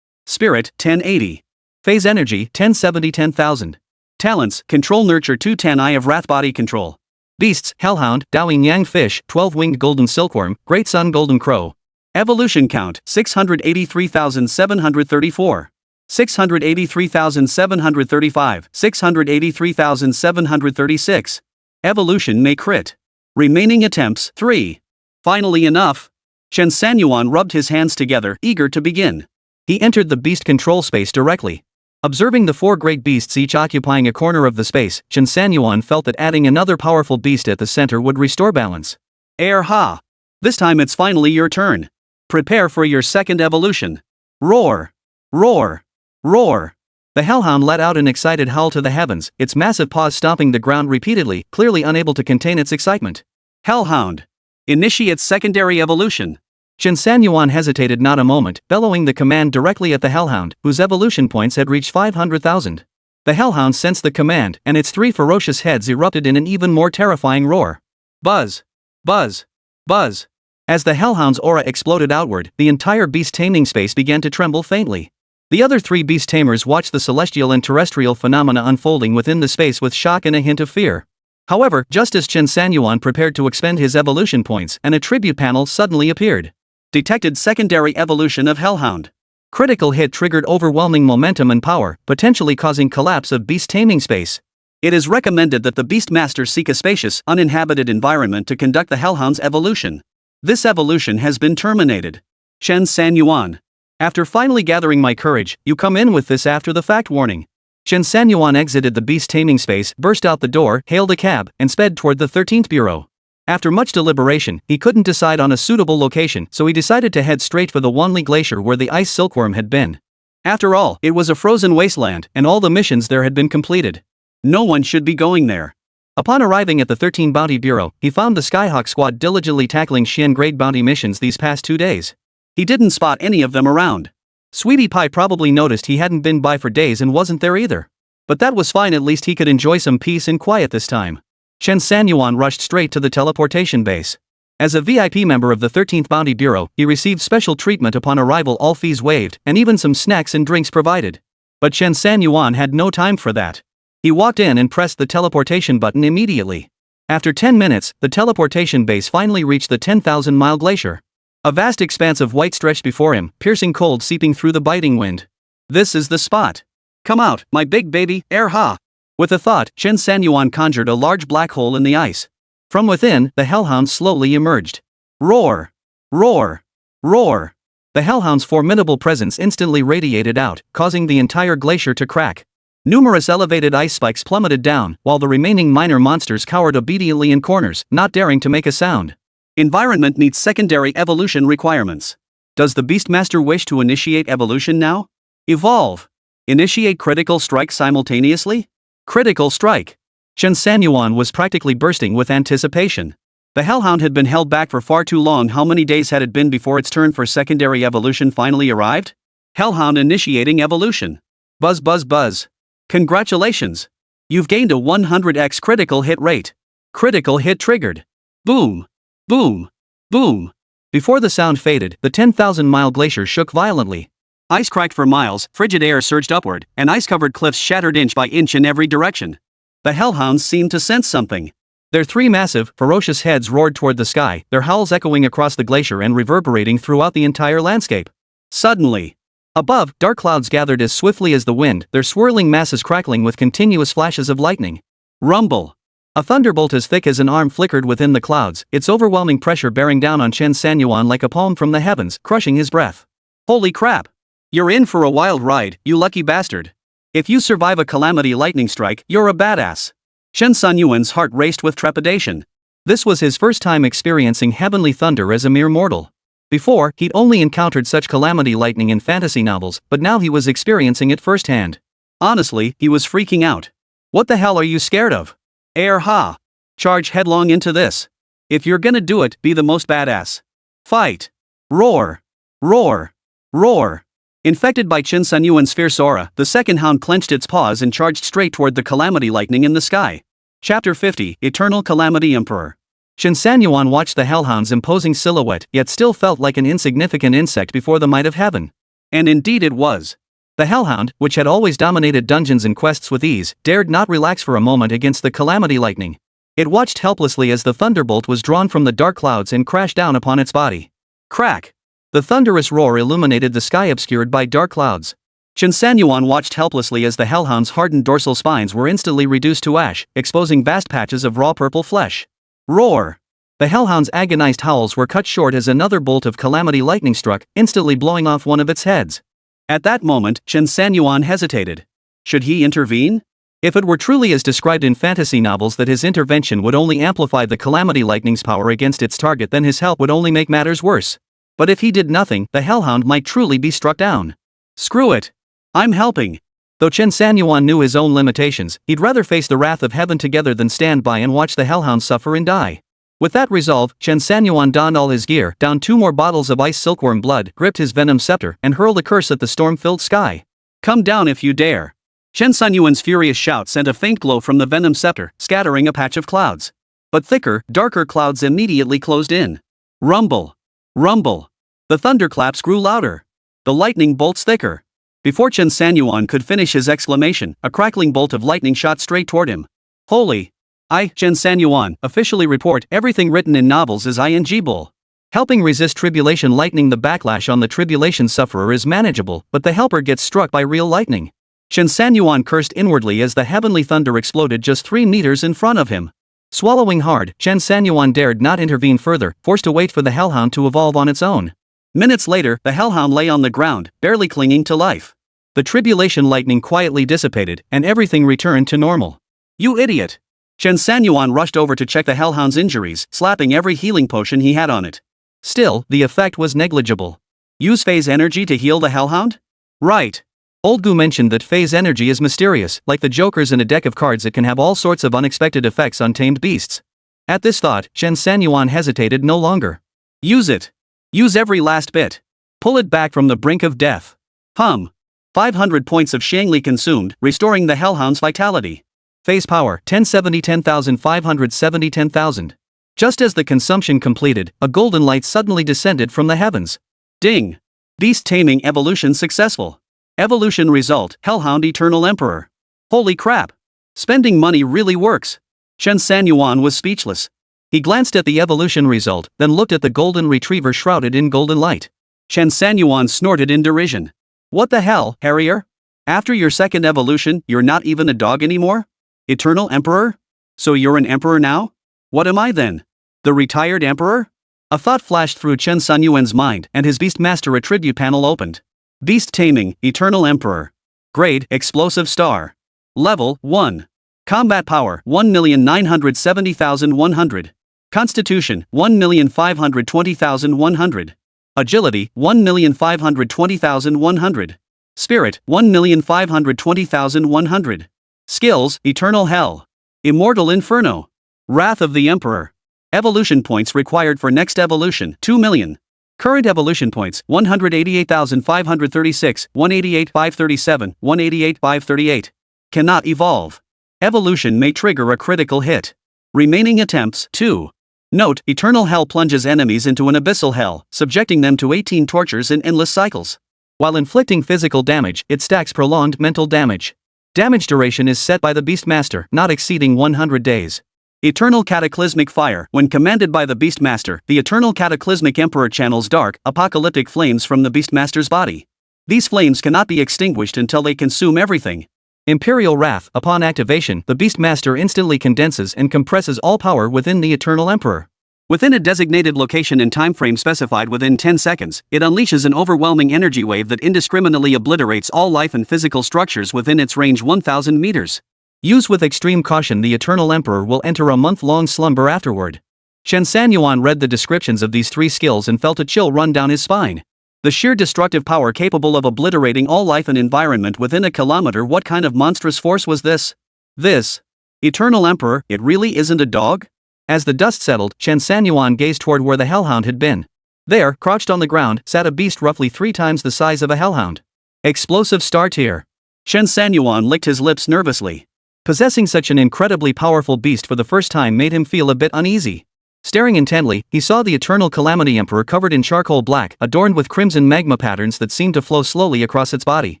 Spirit, 1080. Phase Energy, 1070 10,000. Talents, Control Nurture 210 Eye of Wrath Body Control. Beasts, Hell Hound, Dowing Yang Fish, 12-Winged Golden Silkworm, Great Sun Golden Crow. Evolution count, 683,734. 683,735, 683,736. Evolution may crit. Remaining attempts, 3. Finally enough. Chen Sanyuan rubbed his hands together, eager to begin. He entered the beast control space directly. Observing the 4 great beasts each occupying a corner of the space, Chen Sanyuan felt that adding another powerful beast at the center would restore balance. Erha. This time it's finally your turn. Prepare for your second evolution. Roar. Roar. Roar. The Hell Hound let out an excited howl to the heavens, its massive paws stomping the ground repeatedly, clearly unable to contain its excitement. Hell Hound. Initiate secondary evolution. Chen Sanyuan hesitated not a moment, bellowing the command directly at the Hell Hound, whose evolution points had reached 500,000. The Hell Hound sensed the command, and its 3 ferocious heads erupted in an even more terrifying roar. Buzz. Buzz. Buzz. As the Hell Hound's aura exploded outward, the entire beast taming space began to tremble faintly. The other 3 beast tamers watched the celestial and terrestrial phenomena unfolding within the space with shock and a hint of fear. However, just as Chen Sanyuan prepared to expend his evolution points, an attribute panel suddenly appeared. Detected secondary evolution of Hell Hound. Critical hit triggered overwhelming momentum and power, potentially causing collapse of beast taming space. It is recommended that the beastmaster seek a spacious, uninhabited environment to conduct the Hell Hound's evolution. This evolution has been terminated. Chen Sanyuan. After finally gathering my courage, you come in with this after-the-fact warning. Chen Sanyuan exited the beast taming space, burst out the door, hailed a cab, and sped toward the 13th Bureau. After much deliberation, he couldn't decide on a suitable location, so he decided to head straight for the Wanli Glacier where the ice silkworm had been. After all, it was a frozen wasteland, and all the missions there had been completed. No one should be going there. Upon arriving at the 13 Bounty Bureau, he found the Skyhawk Squad diligently tackling Xian-grade bounty missions these past 2 days. He didn't spot any of them around. Sweetie Pie probably noticed he hadn't been by for days and wasn't there either. But that was fine, at least he could enjoy some peace and quiet this time. Chen Sanyuan rushed straight to the teleportation base. As a VIP member of the 13th Bounty Bureau, he received special treatment upon arrival, all fees waived, and even some snacks and drinks provided. But Chen Sanyuan had no time for that. He walked in and pressed the teleportation button immediately. After 10 minutes, the teleportation base finally reached the 10,000-mile glacier. A vast expanse of white stretched before him, piercing cold seeping through the biting wind. This is the spot. Come out, my big baby, Erha. With a thought, Chen Sanyuan conjured a large black hole in the ice. From within, the Hell Hound slowly emerged. Roar! Roar! Roar! The Hell Hound's formidable presence instantly radiated out, causing the entire glacier to crack. Numerous elevated ice spikes plummeted down, while the remaining minor monsters cowered obediently in corners, not daring to make a sound. Environment meets secondary evolution requirements. Does the Beastmaster wish to initiate evolution now? Evolve. Initiate critical strike simultaneously? Critical strike. Chen Sanyuan was practically bursting with anticipation. The Hell Hound had been held back for far too long. How many days had it been before its turn for secondary evolution finally arrived? Hell Hound initiating evolution. Buzz buzz buzz. Congratulations! You've gained a 100x critical hit rate. Critical hit triggered. Boom! Boom! Boom! Before the sound faded, the 10,000-mile glacier shook violently. Ice cracked for miles, frigid air surged upward, and ice-covered cliffs shattered inch by inch in every direction. The Hell Hounds seemed to sense something. Their 3 massive, ferocious heads roared toward the sky, their howls echoing across the glacier and reverberating throughout the entire landscape. Suddenly, above, dark clouds gathered as swiftly as the wind, their swirling masses crackling with continuous flashes of lightning. Rumble! A thunderbolt as thick as an arm flickered within the clouds, its overwhelming pressure bearing down on Chen Sanyuan like a palm from the heavens, crushing his breath. Holy crap! You're in for a wild ride, you lucky bastard. If you survive a calamity lightning strike, you're a badass. Chen Sanyuan's heart raced with trepidation. This was his first time experiencing heavenly thunder as a mere mortal. Before, he'd only encountered such calamity lightning in fantasy novels, but now he was experiencing it firsthand. Honestly, he was freaking out. What the hell are you scared of? Erha! Charge headlong into this. If you're gonna do it, be the most badass. Fight! Roar! Roar! Roar! Infected by Chen Sanyuan's fierce aura, the second hound clenched its paws and charged straight toward the calamity lightning in the sky. Chapter 50, Eternal Calamity Emperor. Chen Sanyuan watched the Hellhound's imposing silhouette, yet still felt like an insignificant insect before the might of heaven. And indeed it was. The Hellhound, which had always dominated dungeons and quests with ease, dared not relax for a moment against the calamity lightning. It watched helplessly as the thunderbolt was drawn from the dark clouds and crashed down upon its body. Crack! The thunderous roar illuminated the sky obscured by dark clouds. Chen Sanyuan watched helplessly as the Hellhound's hardened dorsal spines were instantly reduced to ash, exposing vast patches of raw purple flesh. Roar! The Hellhound's agonized howls were cut short as another bolt of calamity lightning struck, instantly blowing off one of its heads. At that moment, Chen Sanyuan hesitated. Should he intervene? If it were truly as described in fantasy novels that his intervention would only amplify the calamity lightning's power against its target, then his help would only make matters worse. But if he did nothing, the Hellhound might truly be struck down. Screw it! I'm helping! Though Chen Sanyuan knew his own limitations, he'd rather face the wrath of heaven together than stand by and watch the Hellhound suffer and die. With that resolve, Chen Sanyuan donned all his gear, downed 2 more bottles of ice silkworm blood, gripped his venom scepter, and hurled a curse at the storm-filled sky. Come down if you dare! Chen Sanyuan's furious shout sent a faint glow from the venom scepter, scattering a patch of clouds. But thicker, darker clouds immediately closed in. Rumble! Rumble! The thunderclaps grew louder. The lightning bolts thicker. Before Chen Sanyuan could finish his exclamation, a crackling bolt of lightning shot straight toward him. Holy! I, Chen Sanyuan, officially report everything written in novels is ing bull. Helping resist tribulation lightning. The backlash on the tribulation sufferer is manageable, but the helper gets struck by real lightning. Chen Sanyuan cursed inwardly as the heavenly thunder exploded just 3 meters in front of him. Swallowing hard, Chen Sanyuan dared not intervene further, forced to wait for the Hellhound to evolve on its own. Minutes later, the Hellhound lay on the ground, barely clinging to life. The tribulation lightning quietly dissipated, and everything returned to normal. You idiot! Chen Sanyuan rushed over to check the Hellhound's injuries, slapping every healing potion he had on it. Still, the effect was negligible. Use phase energy to heal the Hellhound? Right. Old Gu mentioned that phase energy is mysterious, like the jokers in a deck of cards. It can have all sorts of unexpected effects on tamed beasts. At this thought, Chen Sanyuan hesitated no longer. Use it. Use every last bit. Pull it back from the brink of death. 500 points of Shangli consumed, restoring the Hellhound's vitality. Phase power, 1070 10,570 10,000. Just as the consumption completed, a golden light suddenly descended from the heavens. Ding! Beast taming evolution successful. Evolution result, Hellhound Eternal Emperor. Holy crap! Spending money really works. Chen Sanyuan was speechless. He glanced at the evolution result, then looked at the golden retriever shrouded in golden light. Chen Sanyuan snorted in derision. What the hell, Harrier? After your second evolution, you're not even a dog anymore? Eternal Emperor? So you're an emperor now? What am I then? The retired emperor? A thought flashed through Chen Sanyuan's mind, and his beastmaster attribute panel opened. Beast Taming, Eternal Emperor. Grade, Explosive Star. Level, 1. Combat Power, 1,970,100. Constitution, 1,520,100. Agility, 1,520,100. Spirit, 1,520,100. Skills, Eternal Hell. Immortal Inferno. Wrath of the Emperor. Evolution points required for next evolution, 2 million. Current evolution points, 188,536, 188,537, 188,538. Cannot evolve. Evolution may trigger a critical hit. Remaining attempts, 2. Note, Eternal Hell plunges enemies into an abyssal hell, subjecting them to 18 tortures in endless cycles. While inflicting physical damage, it stacks prolonged mental damage. Damage duration is set by the Beastmaster, not exceeding 100 days. Eternal Cataclysmic Fire. When commanded by the Beastmaster, the Eternal Cataclysmic Emperor channels dark, apocalyptic flames from the Beastmaster's body. These flames cannot be extinguished until they consume everything. Imperial Wrath. Upon activation, the Beastmaster instantly condenses and compresses all power within the Eternal Emperor. Within a designated location and timeframe specified within 10 seconds, it unleashes an overwhelming energy wave that indiscriminately obliterates all life and physical structures within its range 1,000 meters. Use with extreme caution. The Eternal Emperor will enter a month-long slumber afterward. Chen Sanyuan read the descriptions of these 3 skills and felt a chill run down his spine. The sheer destructive power capable of obliterating all life and environment within a kilometer. What kind of monstrous force was this? This Eternal Emperor, it really isn't a dog? As the dust settled, Chen Sanyuan gazed toward where the Hellhound had been. There, crouched on the ground, sat a beast roughly 3 times the size of a Hellhound. Explosive star tier. Chen Sanyuan licked his lips nervously. Possessing such an incredibly powerful beast for the first time made him feel a bit uneasy. Staring intently, he saw the eternal Calamity Emperor covered in charcoal black, adorned with crimson magma patterns that seemed to flow slowly across its body.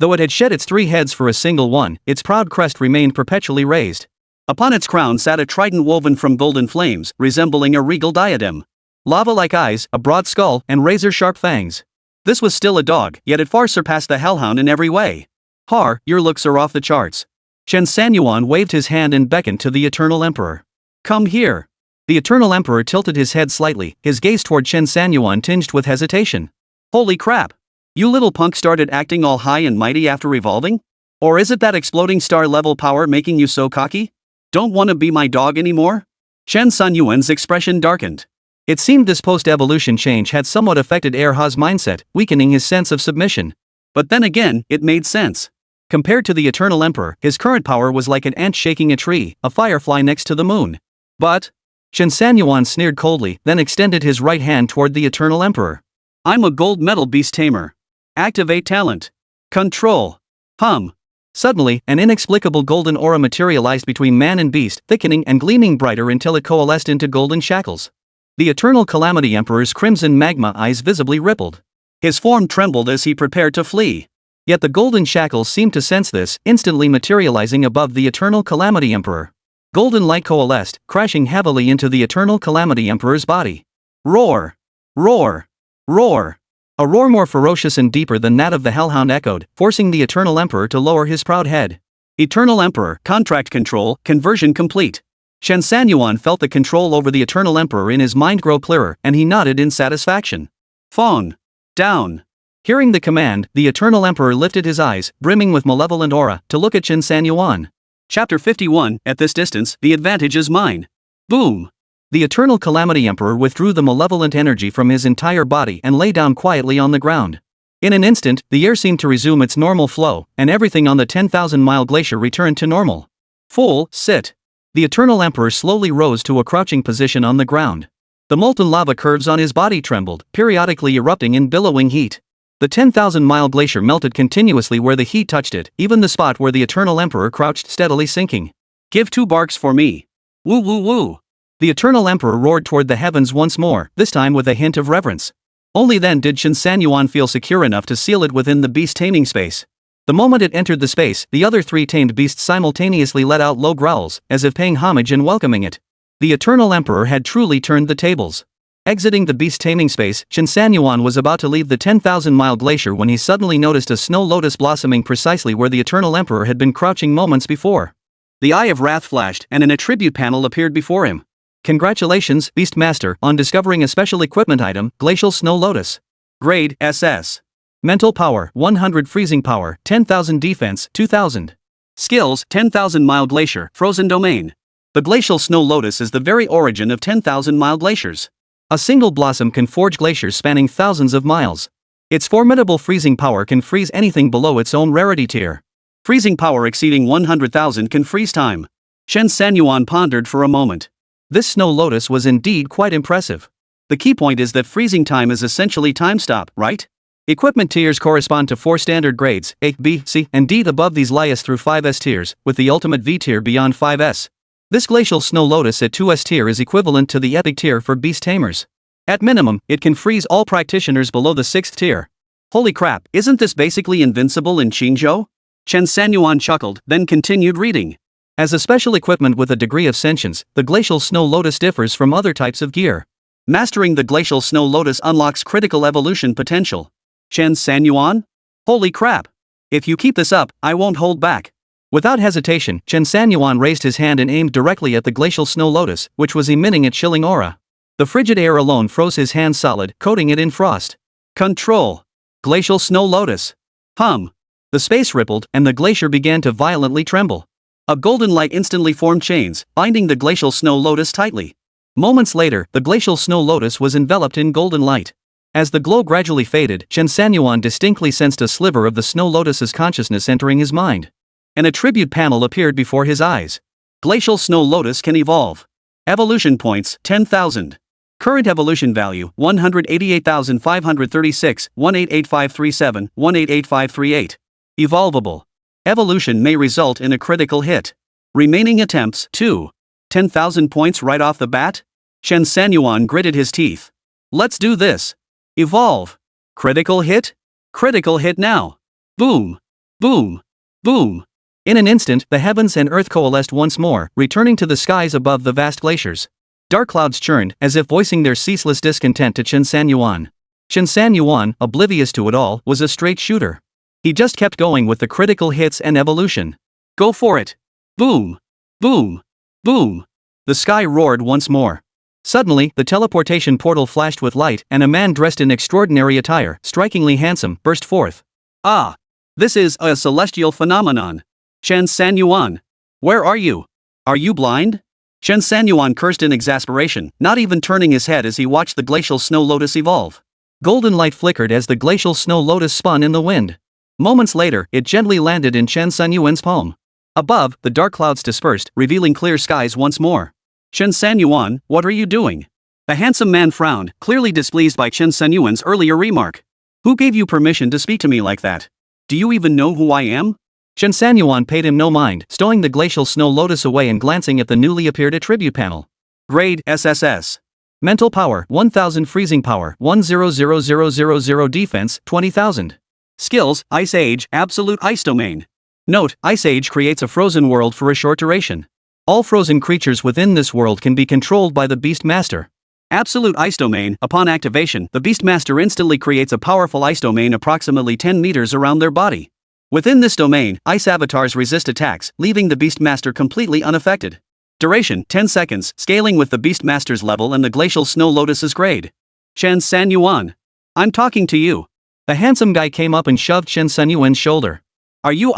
Though it had shed its 3 heads for a single one, its proud crest remained perpetually raised. Upon its crown sat a trident woven from golden flames, resembling a regal diadem. Lava-like eyes, a broad skull, and razor-sharp fangs. This was still a dog, yet it far surpassed the Hell Hound in every way. Har, your looks are off the charts. Chen Sanyuan waved his hand and beckoned to the Eternal Emperor. Come here. The Eternal Emperor tilted his head slightly, his gaze toward Chen Sanyuan tinged with hesitation. Holy crap! You little punk started acting all high and mighty after evolving? Or is it that exploding star-level power making you so cocky? Don't want to be my dog anymore? Chen Sanyuan's expression darkened. It seemed this post-evolution change had somewhat affected Erha's mindset, weakening his sense of submission. But then again, it made sense. Compared to the Eternal Emperor, his current power was like an ant shaking a tree, a firefly next to the moon. But Chen Sanyuan sneered coldly, then extended his right hand toward the Eternal Emperor. I'm a gold medal Beast Tamer. Activate talent. Control. Hum. Suddenly, an inexplicable golden aura materialized between man and beast, thickening and gleaming brighter until it coalesced into golden shackles. The Eternal Calamity Emperor's crimson magma eyes visibly rippled. His form trembled as he prepared to flee. Yet the golden shackles seemed to sense this, instantly materializing above the Eternal Calamity Emperor. Golden light coalesced, crashing heavily into the Eternal Calamity Emperor's body. Roar! Roar! Roar! A roar more ferocious and deeper than that of the Hell Hound echoed, forcing the Eternal Emperor to lower his proud head. Eternal Emperor, contract control, conversion complete. Chen Sanyuan felt the control over the Eternal Emperor in his mind grow clearer, and he nodded in satisfaction. Fawn! Down! Hearing the command, the Eternal Emperor lifted his eyes, brimming with malevolent aura, to look at Chen Sanyuan. Chapter 51, at this distance, the advantage is mine. Boom! The Eternal Calamity Emperor withdrew the malevolent energy from his entire body and lay down quietly on the ground. In an instant, the air seemed to resume its normal flow, and everything on the 10,000-mile glacier returned to normal. Fool, sit. The Eternal Emperor slowly rose to a crouching position on the ground. The molten lava curves on his body trembled, periodically erupting in billowing heat. The 10,000-mile glacier melted continuously where the heat touched it, even the spot where the Eternal Emperor crouched steadily sinking. Give 2 barks for me. Woo woo woo. The Eternal Emperor roared toward the heavens once more, this time with a hint of reverence. Only then did Chen Sanyuan feel secure enough to seal it within the beast taming space. The moment it entered the space, the other 3 tamed beasts simultaneously let out low growls, as if paying homage and welcoming it. The Eternal Emperor had truly turned the tables. Exiting the beast taming space, Chen Sanyuan was about to leave the 10,000-mile glacier when he suddenly noticed a snow lotus blossoming precisely where the Eternal Emperor had been crouching moments before. The Eye of Wrath flashed and an attribute panel appeared before him. Congratulations, Beastmaster, on discovering a special equipment item, Glacial Snow Lotus. Grade, SS. Mental power, 100 freezing power, 10,000 defense, 2,000. Skills, 10,000-mile glacier, frozen domain. The Glacial Snow Lotus is the very origin of 10,000-mile glaciers. A single blossom can forge glaciers spanning thousands of miles. Its formidable freezing power can freeze anything below its own rarity tier. Freezing power exceeding 100,000 can freeze time. Chen Sanyuan pondered for a moment. This snow lotus was indeed quite impressive. The key point is that freezing time is essentially time stop, right? Equipment tiers correspond to 4 standard grades, A, B, C, and D. Above these lie S through 5S tiers, with the ultimate V tier beyond 5S. This Glacial Snow Lotus at 2S tier is equivalent to the Epic tier for Beast Tamers. At minimum, it can freeze all practitioners below the 6th tier. Holy crap, isn't this basically invincible in Qingzhou? Chen Sanyuan chuckled, then continued reading. As a special equipment with a degree of sentience, the Glacial Snow Lotus differs from other types of gear. Mastering the Glacial Snow Lotus unlocks critical evolution potential. Chen Sanyuan? Holy crap! If you keep this up, I won't hold back. Without hesitation, Chen Sanyuan raised his hand and aimed directly at the Glacial Snow Lotus, which was emitting a chilling aura. The frigid air alone froze his hand solid, coating it in frost. Control. Glacial Snow Lotus. Hum. The space rippled, and the glacier began to violently tremble. A golden light instantly formed chains, binding the Glacial Snow Lotus tightly. Moments later, the Glacial Snow Lotus was enveloped in golden light. As the glow gradually faded, Chen Sanyuan distinctly sensed a sliver of the Snow Lotus's consciousness entering his mind. An attribute panel appeared before his eyes. Glacial Snow Lotus can evolve. Evolution points, 10,000. Current evolution value 188,536, 188537, 188538. Evolvable. Evolution may result in a critical hit. Remaining attempts 2. 10,000 points right off the bat? Chen Sanyuan gritted his teeth. Let's do this. Evolve. Critical hit? Critical hit now. Boom. Boom. Boom. In an instant, the heavens and earth coalesced once more, returning to the skies above the vast glaciers. Dark clouds churned, as if voicing their ceaseless discontent to Chen Sanyuan. Chen Sanyuan, oblivious to it all, was a straight shooter. He just kept going with the critical hits and evolution. Go for it. Boom. Boom. Boom. The sky roared once more. Suddenly, the teleportation portal flashed with light, and a man dressed in extraordinary attire, strikingly handsome, burst forth. Ah! This is a celestial phenomenon. Chen Sanyuan. Where are you? Are you blind? Chen Sanyuan cursed in exasperation, not even turning his head as he watched the glacial snow lotus evolve. Golden light flickered as the glacial snow lotus spun in the wind. Moments later, it gently landed in Chen Sanyuan's palm. Above, the dark clouds dispersed, revealing clear skies once more. Chen Sanyuan, what are you doing? The handsome man frowned, clearly displeased by Chen Sanyuan's earlier remark. Who gave you permission to speak to me like that? Do you even know who I am? Chen Sanyuan paid him no mind, stowing the glacial snow lotus away and glancing at the newly appeared attribute panel. Grade SSS. Mental power 1000, freezing power 100000 defense 20,000. Skills, Ice Age, Absolute Ice Domain. Note, Ice Age creates a frozen world for a short duration. All frozen creatures within this world can be controlled by the Beastmaster. Absolute Ice Domain, upon activation, the Beastmaster instantly creates a powerful ice domain approximately 10 meters around their body. Within this domain, ice avatars resist attacks, leaving the Beastmaster completely unaffected. Duration, 10 seconds, scaling with the Beastmaster's level and the glacial snow lotus's grade. Chen Sanyuan. I'm talking to you. The handsome guy came up and shoved Chen Sanyuan's shoulder. Are you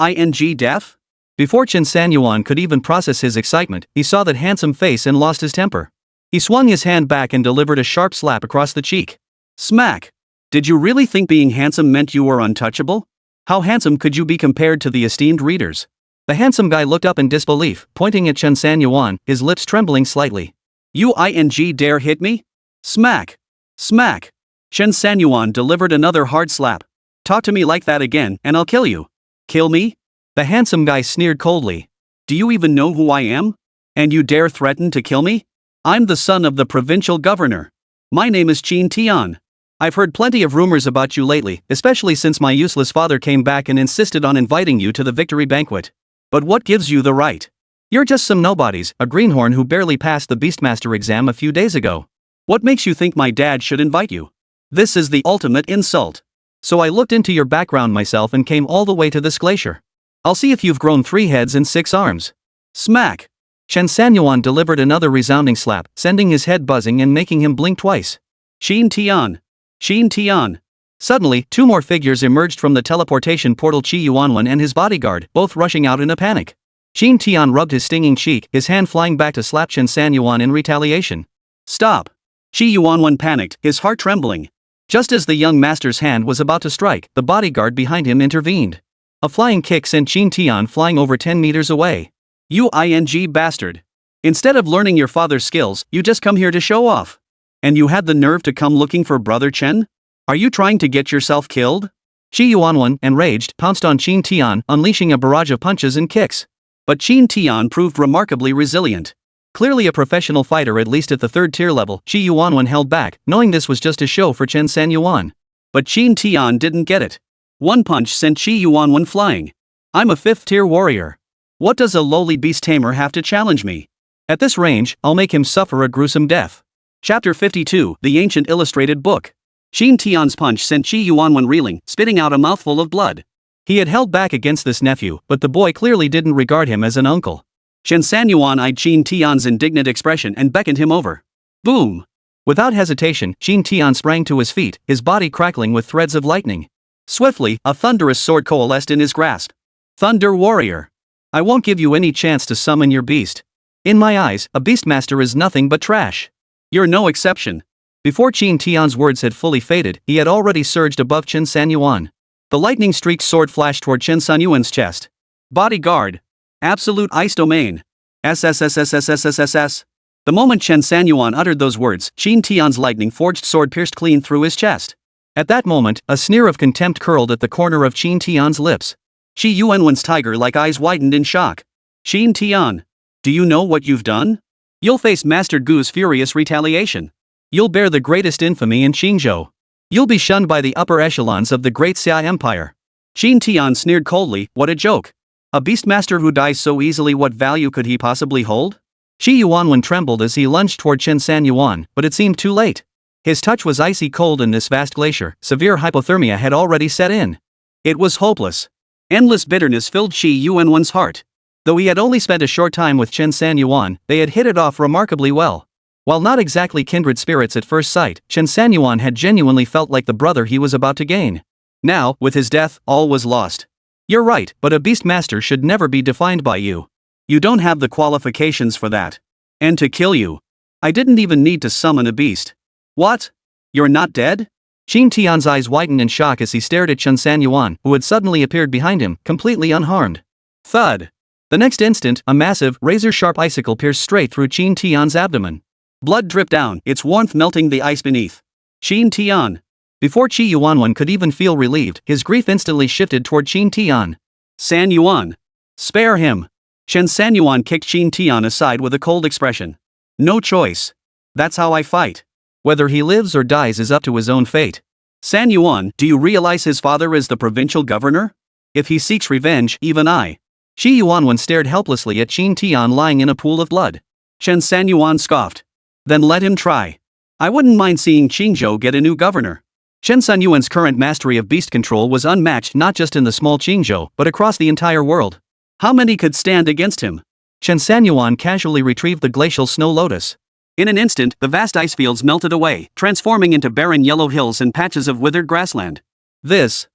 deaf? Before Chen Sanyuan could even process his excitement, he saw that handsome face and lost his temper. He swung his hand back and delivered a sharp slap across the cheek. Smack. Did you really think being handsome meant you were untouchable? How handsome could you be compared to the esteemed readers? The handsome guy looked up in disbelief, pointing at Chen Sanyuan, his lips trembling slightly. You dare hit me? Smack. Smack. Chen Sanyuan delivered another hard slap. Talk to me like that again, and I'll kill you. Kill me? The handsome guy sneered coldly. Do you even know who I am? And you dare threaten to kill me? I'm the son of the provincial governor. My name is Qingzhou. I've heard plenty of rumors about you lately, especially since my useless father came back and insisted on inviting you to the victory banquet. But what gives you the right? You're just some nobodies, a greenhorn who barely passed the Beastmaster exam a few days ago. What makes you think my dad should invite you? This is the ultimate insult. So I looked into your background myself and came all the way to this glacier. I'll see if you've grown 3 heads and 6 arms. Smack. Chen Sanyuan delivered another resounding slap, sending his head buzzing and making him blink twice. Qingzhou. Suddenly, 2 more figures emerged from the teleportation portal, Qingzhou and his bodyguard, both rushing out in a panic. Qingzhou rubbed his stinging cheek, his hand flying back to slap Chen Sanyuan in retaliation. Stop. Qingzhou panicked, his heart trembling. Just as the young master's hand was about to strike, the bodyguard behind him intervened. A flying kick sent Qingzhou flying over 10 meters away. You bastard. Instead of learning your father's skills, you just come here to show off. And you had the nerve to come looking for Brother Chen? Are you trying to get yourself killed? Qingzhou, enraged, pounced on Qingzhou, unleashing a barrage of punches and kicks. But Qingzhou proved remarkably resilient. Clearly a professional fighter, at least at the 3rd tier level, Qingzhou held back, knowing this was just a show for Chen Sanyuan. But Qingzhou didn't get it. One punch sent Qingzhou flying. I'm a 5th tier warrior. What does a lowly Beast Tamer have to challenge me? At this range, I'll make him suffer a gruesome death. Chapter 52, The Ancient Illustrated Book. Qingzhou's punch sent Qingzhou reeling, spitting out a mouthful of blood. He had held back against this nephew, but the boy clearly didn't regard him as an uncle. Chen Sanyuan eyed Qingzhou's indignant expression and beckoned him over. Boom! Without hesitation, Qingzhou sprang to his feet, his body crackling with threads of lightning. Swiftly, a thunderous sword coalesced in his grasp. Thunder Warrior! I won't give you any chance to summon your beast. In my eyes, a Beastmaster is nothing but trash. You're no exception. Before Qingzhou's words had fully faded, he had already surged above Chen Sanyuan. The lightning-streaked sword flashed toward Chen Sanyuan's chest. Bodyguard. Absolute Ice Domain. SSSSSSSSS. The moment Chen Sanyuan uttered those words, Qin Tian's lightning-forged sword pierced clean through his chest. At that moment, a sneer of contempt curled at the corner of Qin Tian's lips. Qi Yuanwen's tiger-like eyes widened in shock. Qin Tian, do you know what you've done? You'll face Master Gu's furious retaliation. You'll bear the greatest infamy in Qingzhou. You'll be shunned by the upper echelons of the Great Xia Empire. Qin Tian sneered coldly, what a joke. A beastmaster who dies so easily, what value could he possibly hold? Qi Yuanwen trembled as he lunged toward Chen Sanyuan, but it seemed too late. His touch was icy cold in this vast glacier, severe hypothermia had already set in. It was hopeless. Endless bitterness filled Qi Yuanwen's heart. Though he had only spent a short time with Chen Sanyuan, they had hit it off remarkably well. While not exactly kindred spirits at first sight, Chen Sanyuan had genuinely felt like the brother he was about to gain. Now, with his death, all was lost. You're right, but a beastmaster should never be defined by you. You don't have the qualifications for that. And to kill you, I didn't even need to summon a beast. What? You're not dead? Qin Tian's eyes widened in shock as he stared at Chen Sanyuan, who had suddenly appeared behind him, completely unharmed. Thud. The next instant, a massive, razor-sharp icicle pierced straight through Qin Tian's abdomen. Blood dripped down, its warmth melting the ice beneath. Qin Tian. Before Qi Yuanwen could even feel relieved, his grief instantly shifted toward Qin Tian. Sanyuan. Spare him. Chen Sanyuan kicked Qin Tian aside with a cold expression. No choice. That's how I fight. Whether he lives or dies is up to his own fate. Sanyuan, do you realize his father is the provincial governor? If he seeks revenge, even I. Qi Yuanwen stared helplessly at Qin Tian lying in a pool of blood. Chen Sanyuan scoffed. Then let him try. I wouldn't mind seeing Qingzhou get a new governor. Chen Sanyuan's current mastery of beast control was unmatched not just in the small Qingzhou, but across the entire world. How many could stand against him? Chen Sanyuan casually retrieved the glacial snow lotus. In an instant, the vast ice fields melted away, transforming into barren yellow hills and patches of withered grassland. The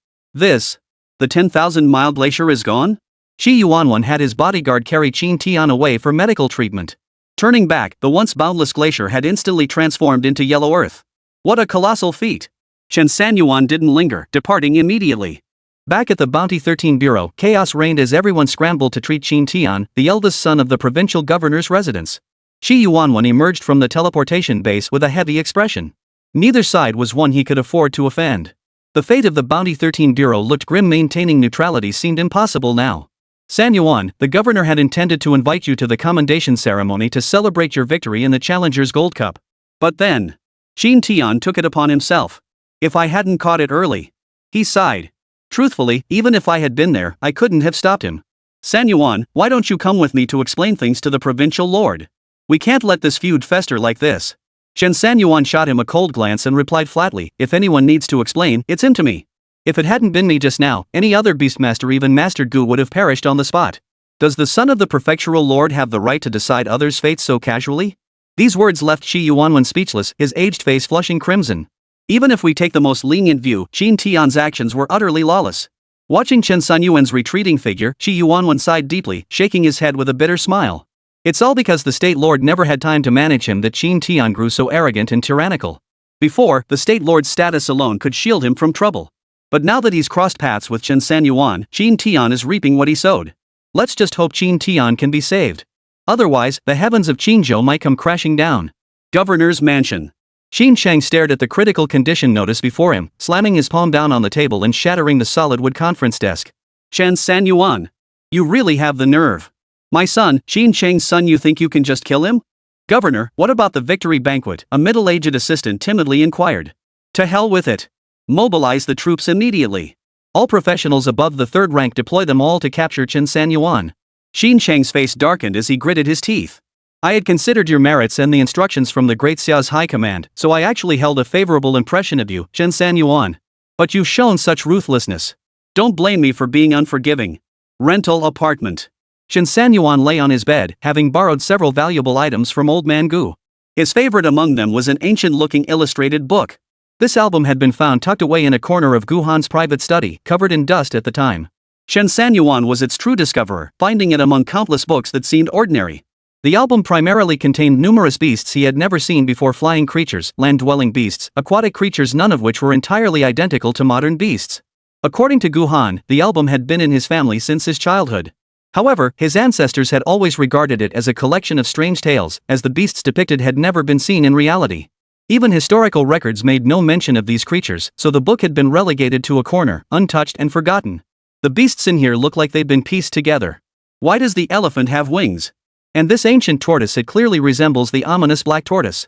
10,000-mile glacier is gone? Qi Yuanwen had his bodyguard carry Qin Tian away for medical treatment. Turning back, the once boundless glacier had instantly transformed into yellow earth. What a colossal feat! Chen Sanyuan didn't linger, departing immediately. Back at the Bounty 13 Bureau, chaos reigned as everyone scrambled to treat Qin Tian, the eldest son of the provincial governor's residence. Qi Yuanwen emerged from the teleportation base with a heavy expression. Neither side was one he could afford to offend. The fate of the Bounty 13 Bureau looked grim. Maintaining neutrality seemed impossible now. Sanyuan, the governor had intended to invite you to the commendation ceremony to celebrate your victory in the Challenger's Gold Cup. But then, Qin Tian took it upon himself. If I hadn't caught it early. He sighed. Truthfully, even if I had been there, I couldn't have stopped him. Sanyuan, why don't you come with me to explain things to the provincial lord? We can't let this feud fester like this. Chen Sanyuan shot him a cold glance and replied flatly, if anyone needs to explain, it's him to me. If it hadn't been me just now, any other beastmaster, even Master Gu, would have perished on the spot. Does the son of the prefectural lord have the right to decide others' fates so casually? These words left Qi Yuanwen speechless, his aged face flushing crimson. Even if we take the most lenient view, Qin Tian's actions were utterly lawless. Watching Chen Sanyuan's retreating figure, Qi Yuanwen sighed deeply, shaking his head with a bitter smile. It's all because the state lord never had time to manage him that Qin Tian grew so arrogant and tyrannical. Before, the state lord's status alone could shield him from trouble. But now that he's crossed paths with Chen Sanyuan, Qin Tian is reaping what he sowed. Let's just hope Qin Tian can be saved. Otherwise, the heavens of Qingzhou might come crashing down. Governor's Mansion. Xin Cheng stared at the critical condition notice before him, slamming his palm down on the table and shattering the solid wood conference desk. Chen Sanyuan. You really have the nerve. My son, Xin Cheng's son, you think you can just kill him? Governor, what about the victory banquet? A middle-aged assistant timidly inquired. To hell with it. Mobilize the troops immediately. All professionals above the third rank, deploy them all to capture Chen Sanyuan. Xin Cheng's face darkened as he gritted his teeth. I had considered your merits and the instructions from the Great Xia's High Command, so I actually held a favorable impression of you, Chen Sanyuan. But you've shown such ruthlessness. Don't blame me for being unforgiving. Rental apartment. Chen Sanyuan lay on his bed, having borrowed several valuable items from Old Man Gu. His favorite among them was an ancient-looking illustrated book. This album had been found tucked away in a corner of Gu Han's private study, covered in dust at the time. Chen Sanyuan was its true discoverer, finding it among countless books that seemed ordinary. The album primarily contained numerous beasts he had never seen before: flying creatures, land-dwelling beasts, aquatic creatures, none of which were entirely identical to modern beasts. According to Gu Han, the album had been in his family since his childhood. However, his ancestors had always regarded it as a collection of strange tales, as the beasts depicted had never been seen in reality. Even historical records made no mention of these creatures, so the book had been relegated to a corner, untouched and forgotten. The beasts in here look like they've been pieced together. Why does the elephant have wings? And this ancient tortoise, it clearly resembles the ominous black tortoise.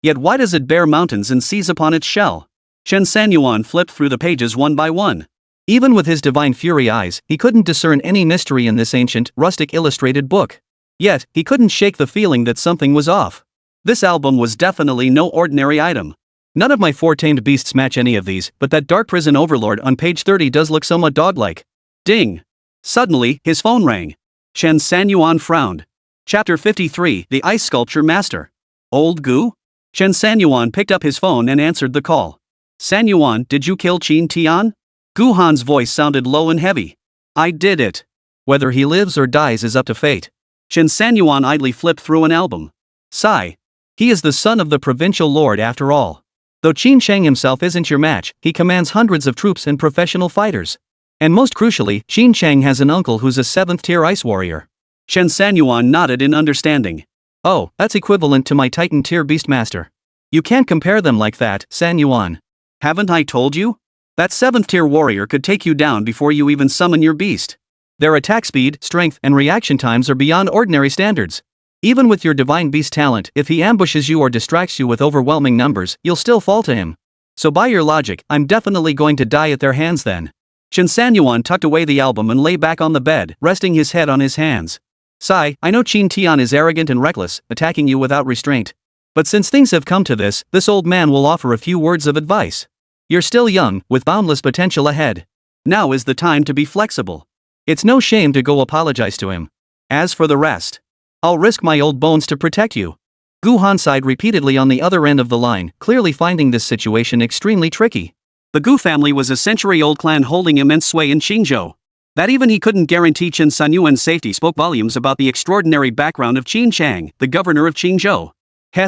Yet why does it bear mountains and seas upon its shell? Chen Sanyuan flipped through the pages one by one. Even with his divine fury eyes, he couldn't discern any mystery in this ancient, rustic illustrated book. Yet, he couldn't shake the feeling that something was off. This album was definitely no ordinary item. None of my 4 tamed beasts match any of these, but that dark prison overlord on page 30 does look somewhat dog-like. Ding! Suddenly, his phone rang. Chen Sanyuan frowned. Chapter 53, The Ice Sculpture Master. Old Gu? Chen Sanyuan picked up his phone and answered the call. Sanyuan, did you kill Qin Tian? Gu Han's voice sounded low and heavy. I did it. Whether he lives or dies is up to fate. Chen Sanyuan idly flipped through an album. Sigh. He is the son of the provincial lord after all. Though Qingzhou himself isn't your match, he commands hundreds of troops and professional fighters. And most crucially, Qingzhou has an uncle who's a 7th-tier ice warrior. Chen Sanyuan nodded in understanding. Oh, that's equivalent to my Titan-tier beastmaster. You can't compare them like that, Sanyuan. Haven't I told you? That 7th-tier warrior could take you down before you even summon your beast. Their attack speed, strength, and reaction times are beyond ordinary standards. Even with your divine beast talent, if he ambushes you or distracts you with overwhelming numbers, you'll still fall to him. So by your logic, I'm definitely going to die at their hands then. Chen Sanyuan tucked away the album and lay back on the bed, resting his head on his hands. Sigh, I know Qin Tian is arrogant and reckless, attacking you without restraint. But since things have come to this old man will offer a few words of advice. You're still young, with boundless potential ahead. Now is the time to be flexible. It's no shame to go apologize to him. As for the rest, I'll risk my old bones to protect you. Gu Han sighed repeatedly on the other end of the line, clearly finding this situation extremely tricky. The Gu family was a century-old clan holding immense sway in Qingzhou. That even he couldn't guarantee Chen Sanyuan's safety spoke volumes about the extraordinary background of Qin Chang, the governor of Qingzhou.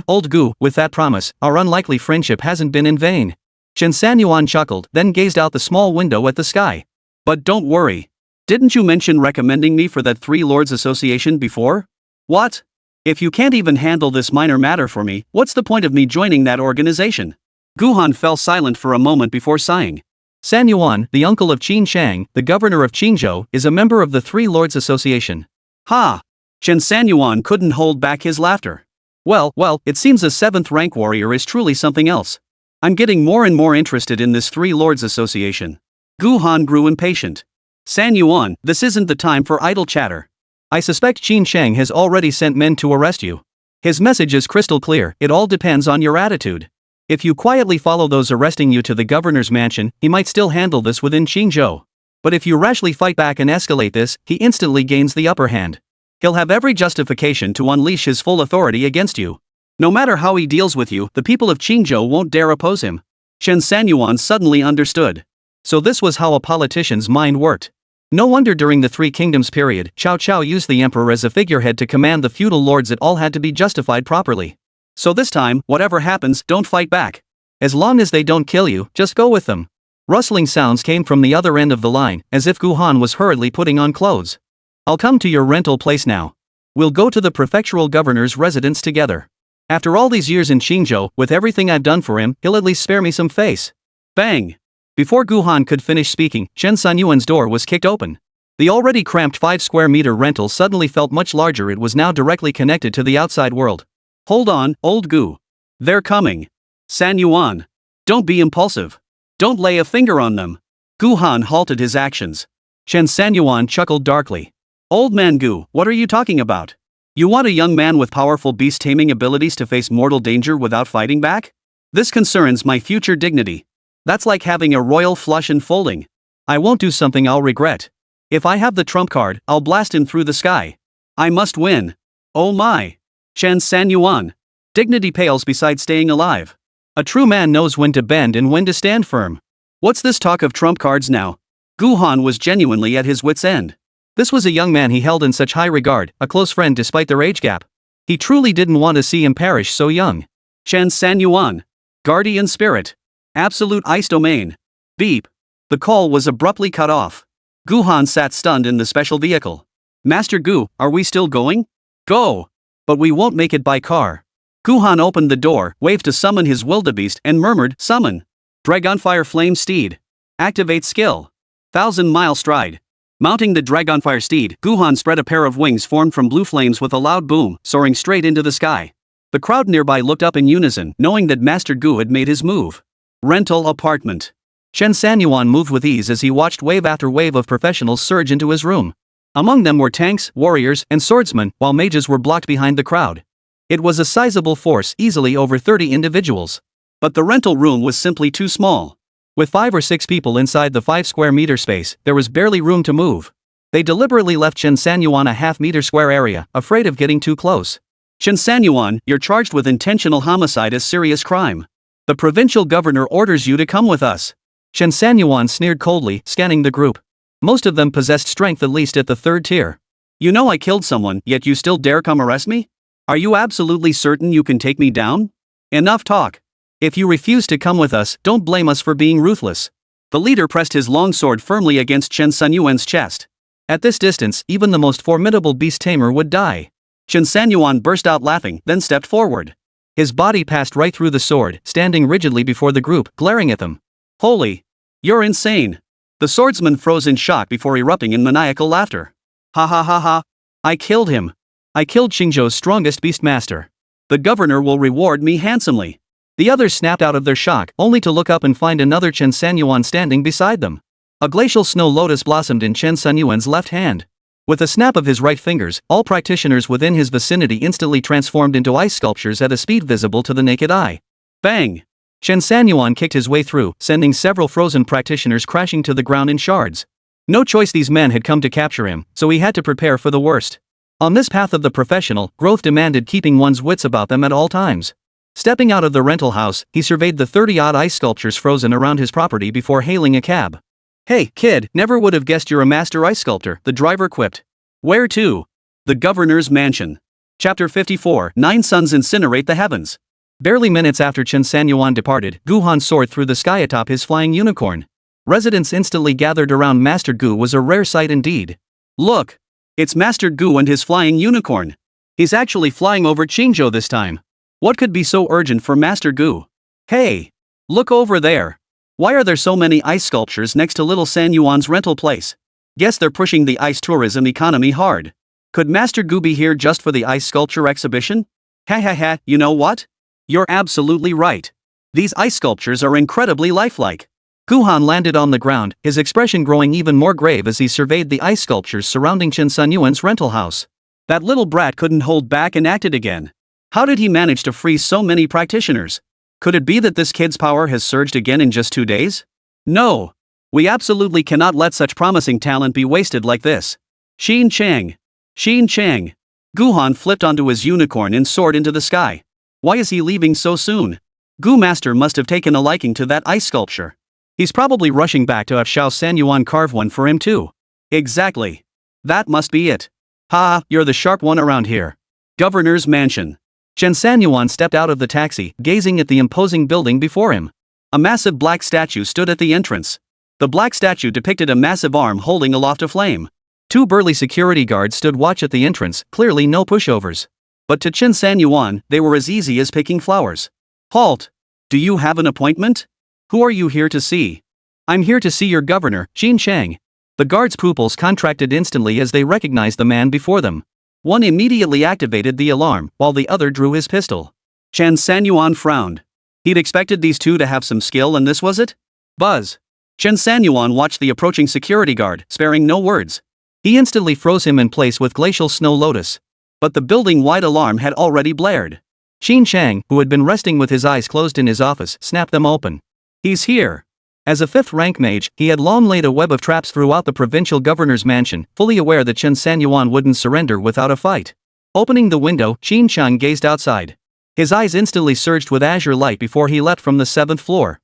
Old Gu, with that promise, our unlikely friendship hasn't been in vain. Chen Sanyuan chuckled, then gazed out the small window at the sky. But don't worry. Didn't you mention recommending me for that Three Lords Association before? What? If you can't even handle this minor matter for me, what's the point of me joining that organization? Gu Han fell silent for a moment before sighing. Sanyuan, the uncle of Qin Chang, the governor of Qingzhou, is a member of the Three Lords Association. Ha! Chen Sanyuan couldn't hold back his laughter. Well, it seems a 7th rank warrior is truly something else. I'm getting more and more interested in this Three Lords Association. Gu Han grew impatient. Sanyuan, this isn't the time for idle chatter. I suspect Qin Chang has already sent men to arrest you. His message is crystal clear, it all depends on your attitude. If you quietly follow those arresting you to the governor's mansion, he might still handle this within Qingzhou. But if you rashly fight back and escalate this, he instantly gains the upper hand. He'll have every justification to unleash his full authority against you. No matter how he deals with you, the people of Qingzhou won't dare oppose him. Chen Sanyuan suddenly understood. So this was how a politician's mind worked. No wonder during the Three Kingdoms period, Cao Cao used the emperor as a figurehead to command the feudal lords. It all had to be justified properly. So this time, whatever happens, don't fight back. As long as they don't kill you, just go with them. Rustling sounds came from the other end of the line, as if Gu Han was hurriedly putting on clothes. I'll come to your rental place now. We'll go to the prefectural governor's residence together. After all these years in Qingzhou, with everything I've done for him, he'll at least spare me some face. Bang! Before Gu Han could finish speaking, Chen Sanyuan's door was kicked open. The already cramped 5-square-meter rental suddenly felt much larger. It was now directly connected to the outside world. Hold on, old Gu. They're coming. Sanyuan. Don't be impulsive. Don't lay a finger on them. Gu Han halted his actions. Chen Sanyuan chuckled darkly. Old man Gu, what are you talking about? You want a young man with powerful beast-taming abilities to face mortal danger without fighting back? This concerns my future dignity. That's like having a royal flush and folding. I won't do something I'll regret. If I have the trump card, I'll blast him through the sky. I must win. Oh my. Chen Sanyuan. Dignity pales beside staying alive. A true man knows when to bend and when to stand firm. What's this talk of trump cards now? Gu Han was genuinely at his wit's end. This was a young man he held in such high regard, a close friend despite their age gap. He truly didn't want to see him perish so young. Chen Sanyuan. Guardian Spirit. Absolute Ice Domain. Beep. The call was abruptly cut off. Gu Han sat stunned in the special vehicle. Master Gu, are we still going? Go! But we won't make it by car. Guhan opened the door, waved to summon his wildebeest, and murmured, Summon! Dragonfire Flame Steed. Activate skill. 1,000-mile stride. Mounting the Dragonfire steed, Guhan spread a pair of wings formed from blue flames with a loud boom, soaring straight into the sky. The crowd nearby looked up in unison, knowing that Master Gu had made his move. Rental apartment. Chen Sanyuan moved with ease as he watched wave after wave of professionals surge into his room. Among them were tanks, warriors, and swordsmen, while mages were blocked behind the crowd. It was a sizable force, easily over 30 individuals. But the rental room was simply too small. With 5 or 6 people inside the 5-square-meter space, there was barely room to move. They deliberately left Chen Sanyuan a half-meter square area, afraid of getting too close. Chen Sanyuan, you're charged with intentional homicide as serious crime. The provincial governor orders you to come with us. Chen Sanyuan sneered coldly, scanning the group. Most of them possessed strength at least at the 3rd tier. You know I killed someone, yet you still dare come arrest me? Are you absolutely certain you can take me down? Enough talk. If you refuse to come with us, don't blame us for being ruthless. The leader pressed his long sword firmly against Chen Sanyuan's chest. At this distance, even the most formidable Beast Tamer would die. Chen Sanyuan burst out laughing, then stepped forward. His body passed right through the sword, standing rigidly before the group, glaring at them. Holy! You're insane! The swordsman froze in shock before erupting in maniacal laughter. Ha ha ha ha! I killed him! I killed Qingzhou's strongest beastmaster. The governor will reward me handsomely. The others snapped out of their shock, only to look up and find another Chen Sanyuan standing beside them. A glacial snow lotus blossomed in Chen Sanyuan's left hand. With a snap of his right fingers, all practitioners within his vicinity instantly transformed into ice sculptures at a speed visible to the naked eye. Bang! Chen Sanyuan kicked his way through, sending several frozen practitioners crashing to the ground in shards. No choice, these men had come to capture him, so he had to prepare for the worst. On this path of the professional, growth demanded keeping one's wits about them at all times. Stepping out of the rental house, he surveyed the 30-odd ice sculptures frozen around his property before hailing a cab. Hey, kid, never would have guessed you're a master ice sculptor, the driver quipped. Where to? The governor's mansion. Chapter 54, 9 Suns Incinerate the Heavens. Barely minutes after Chen Sanyuan departed, Guhan soared through the sky atop his flying unicorn. Residents instantly gathered around. Master Gu was a rare sight indeed. Look! It's Master Gu and his flying unicorn. He's actually flying over Qingzhou this time. What could be so urgent for Master Gu? Hey! Look over there! Why are there so many ice sculptures next to little Sanyuan's rental place? Guess they're pushing the ice tourism economy hard. Could Master Gu be here just for the ice sculpture exhibition? Ha ha ha, you know what? You're absolutely right. These ice sculptures are incredibly lifelike. Guhan landed on the ground, his expression growing even more grave as he surveyed the ice sculptures surrounding Chen Sanyuan's rental house. That little brat couldn't hold back and acted again. How did he manage to freeze so many practitioners? Could it be that this kid's power has surged again in just 2 days? No. We absolutely cannot let such promising talent be wasted like this. Xin Chang. Xin Chang. Guhan flipped onto his unicorn and soared into the sky. Why is he leaving so soon? Gu Master must have taken a liking to that ice sculpture. He's probably rushing back to have Xiao Sanyuan carve one for him too. Exactly. That must be it. Ha, you're the sharp one around here. Governor's mansion. Chen Sanyuan stepped out of the taxi, gazing at the imposing building before him. A massive black statue stood at the entrance. The black statue depicted a massive arm holding aloft a flame. 2 burly security guards stood watch at the entrance, clearly no pushovers. But to Chen Sanyuan, they were as easy as picking flowers. Halt! Do you have an appointment? Who are you here to see? I'm here to see your governor, Xin Chang. The guards' pupils contracted instantly as they recognized the man before them. One immediately activated the alarm, while the other drew his pistol. Chen Sanyuan frowned. He'd expected these two to have some skill, and this was it? Buzz. Chen Sanyuan watched the approaching security guard, sparing no words. He instantly froze him in place with glacial snow lotus. But the building-wide alarm had already blared. Xin Chang, who had been resting with his eyes closed in his office, snapped them open. He's here. As a 5th-rank mage, he had long laid a web of traps throughout the provincial governor's mansion, fully aware that Chen Sanyuan wouldn't surrender without a fight. Opening the window, Xin Chang gazed outside. His eyes instantly surged with azure light before he leapt from the 7th floor.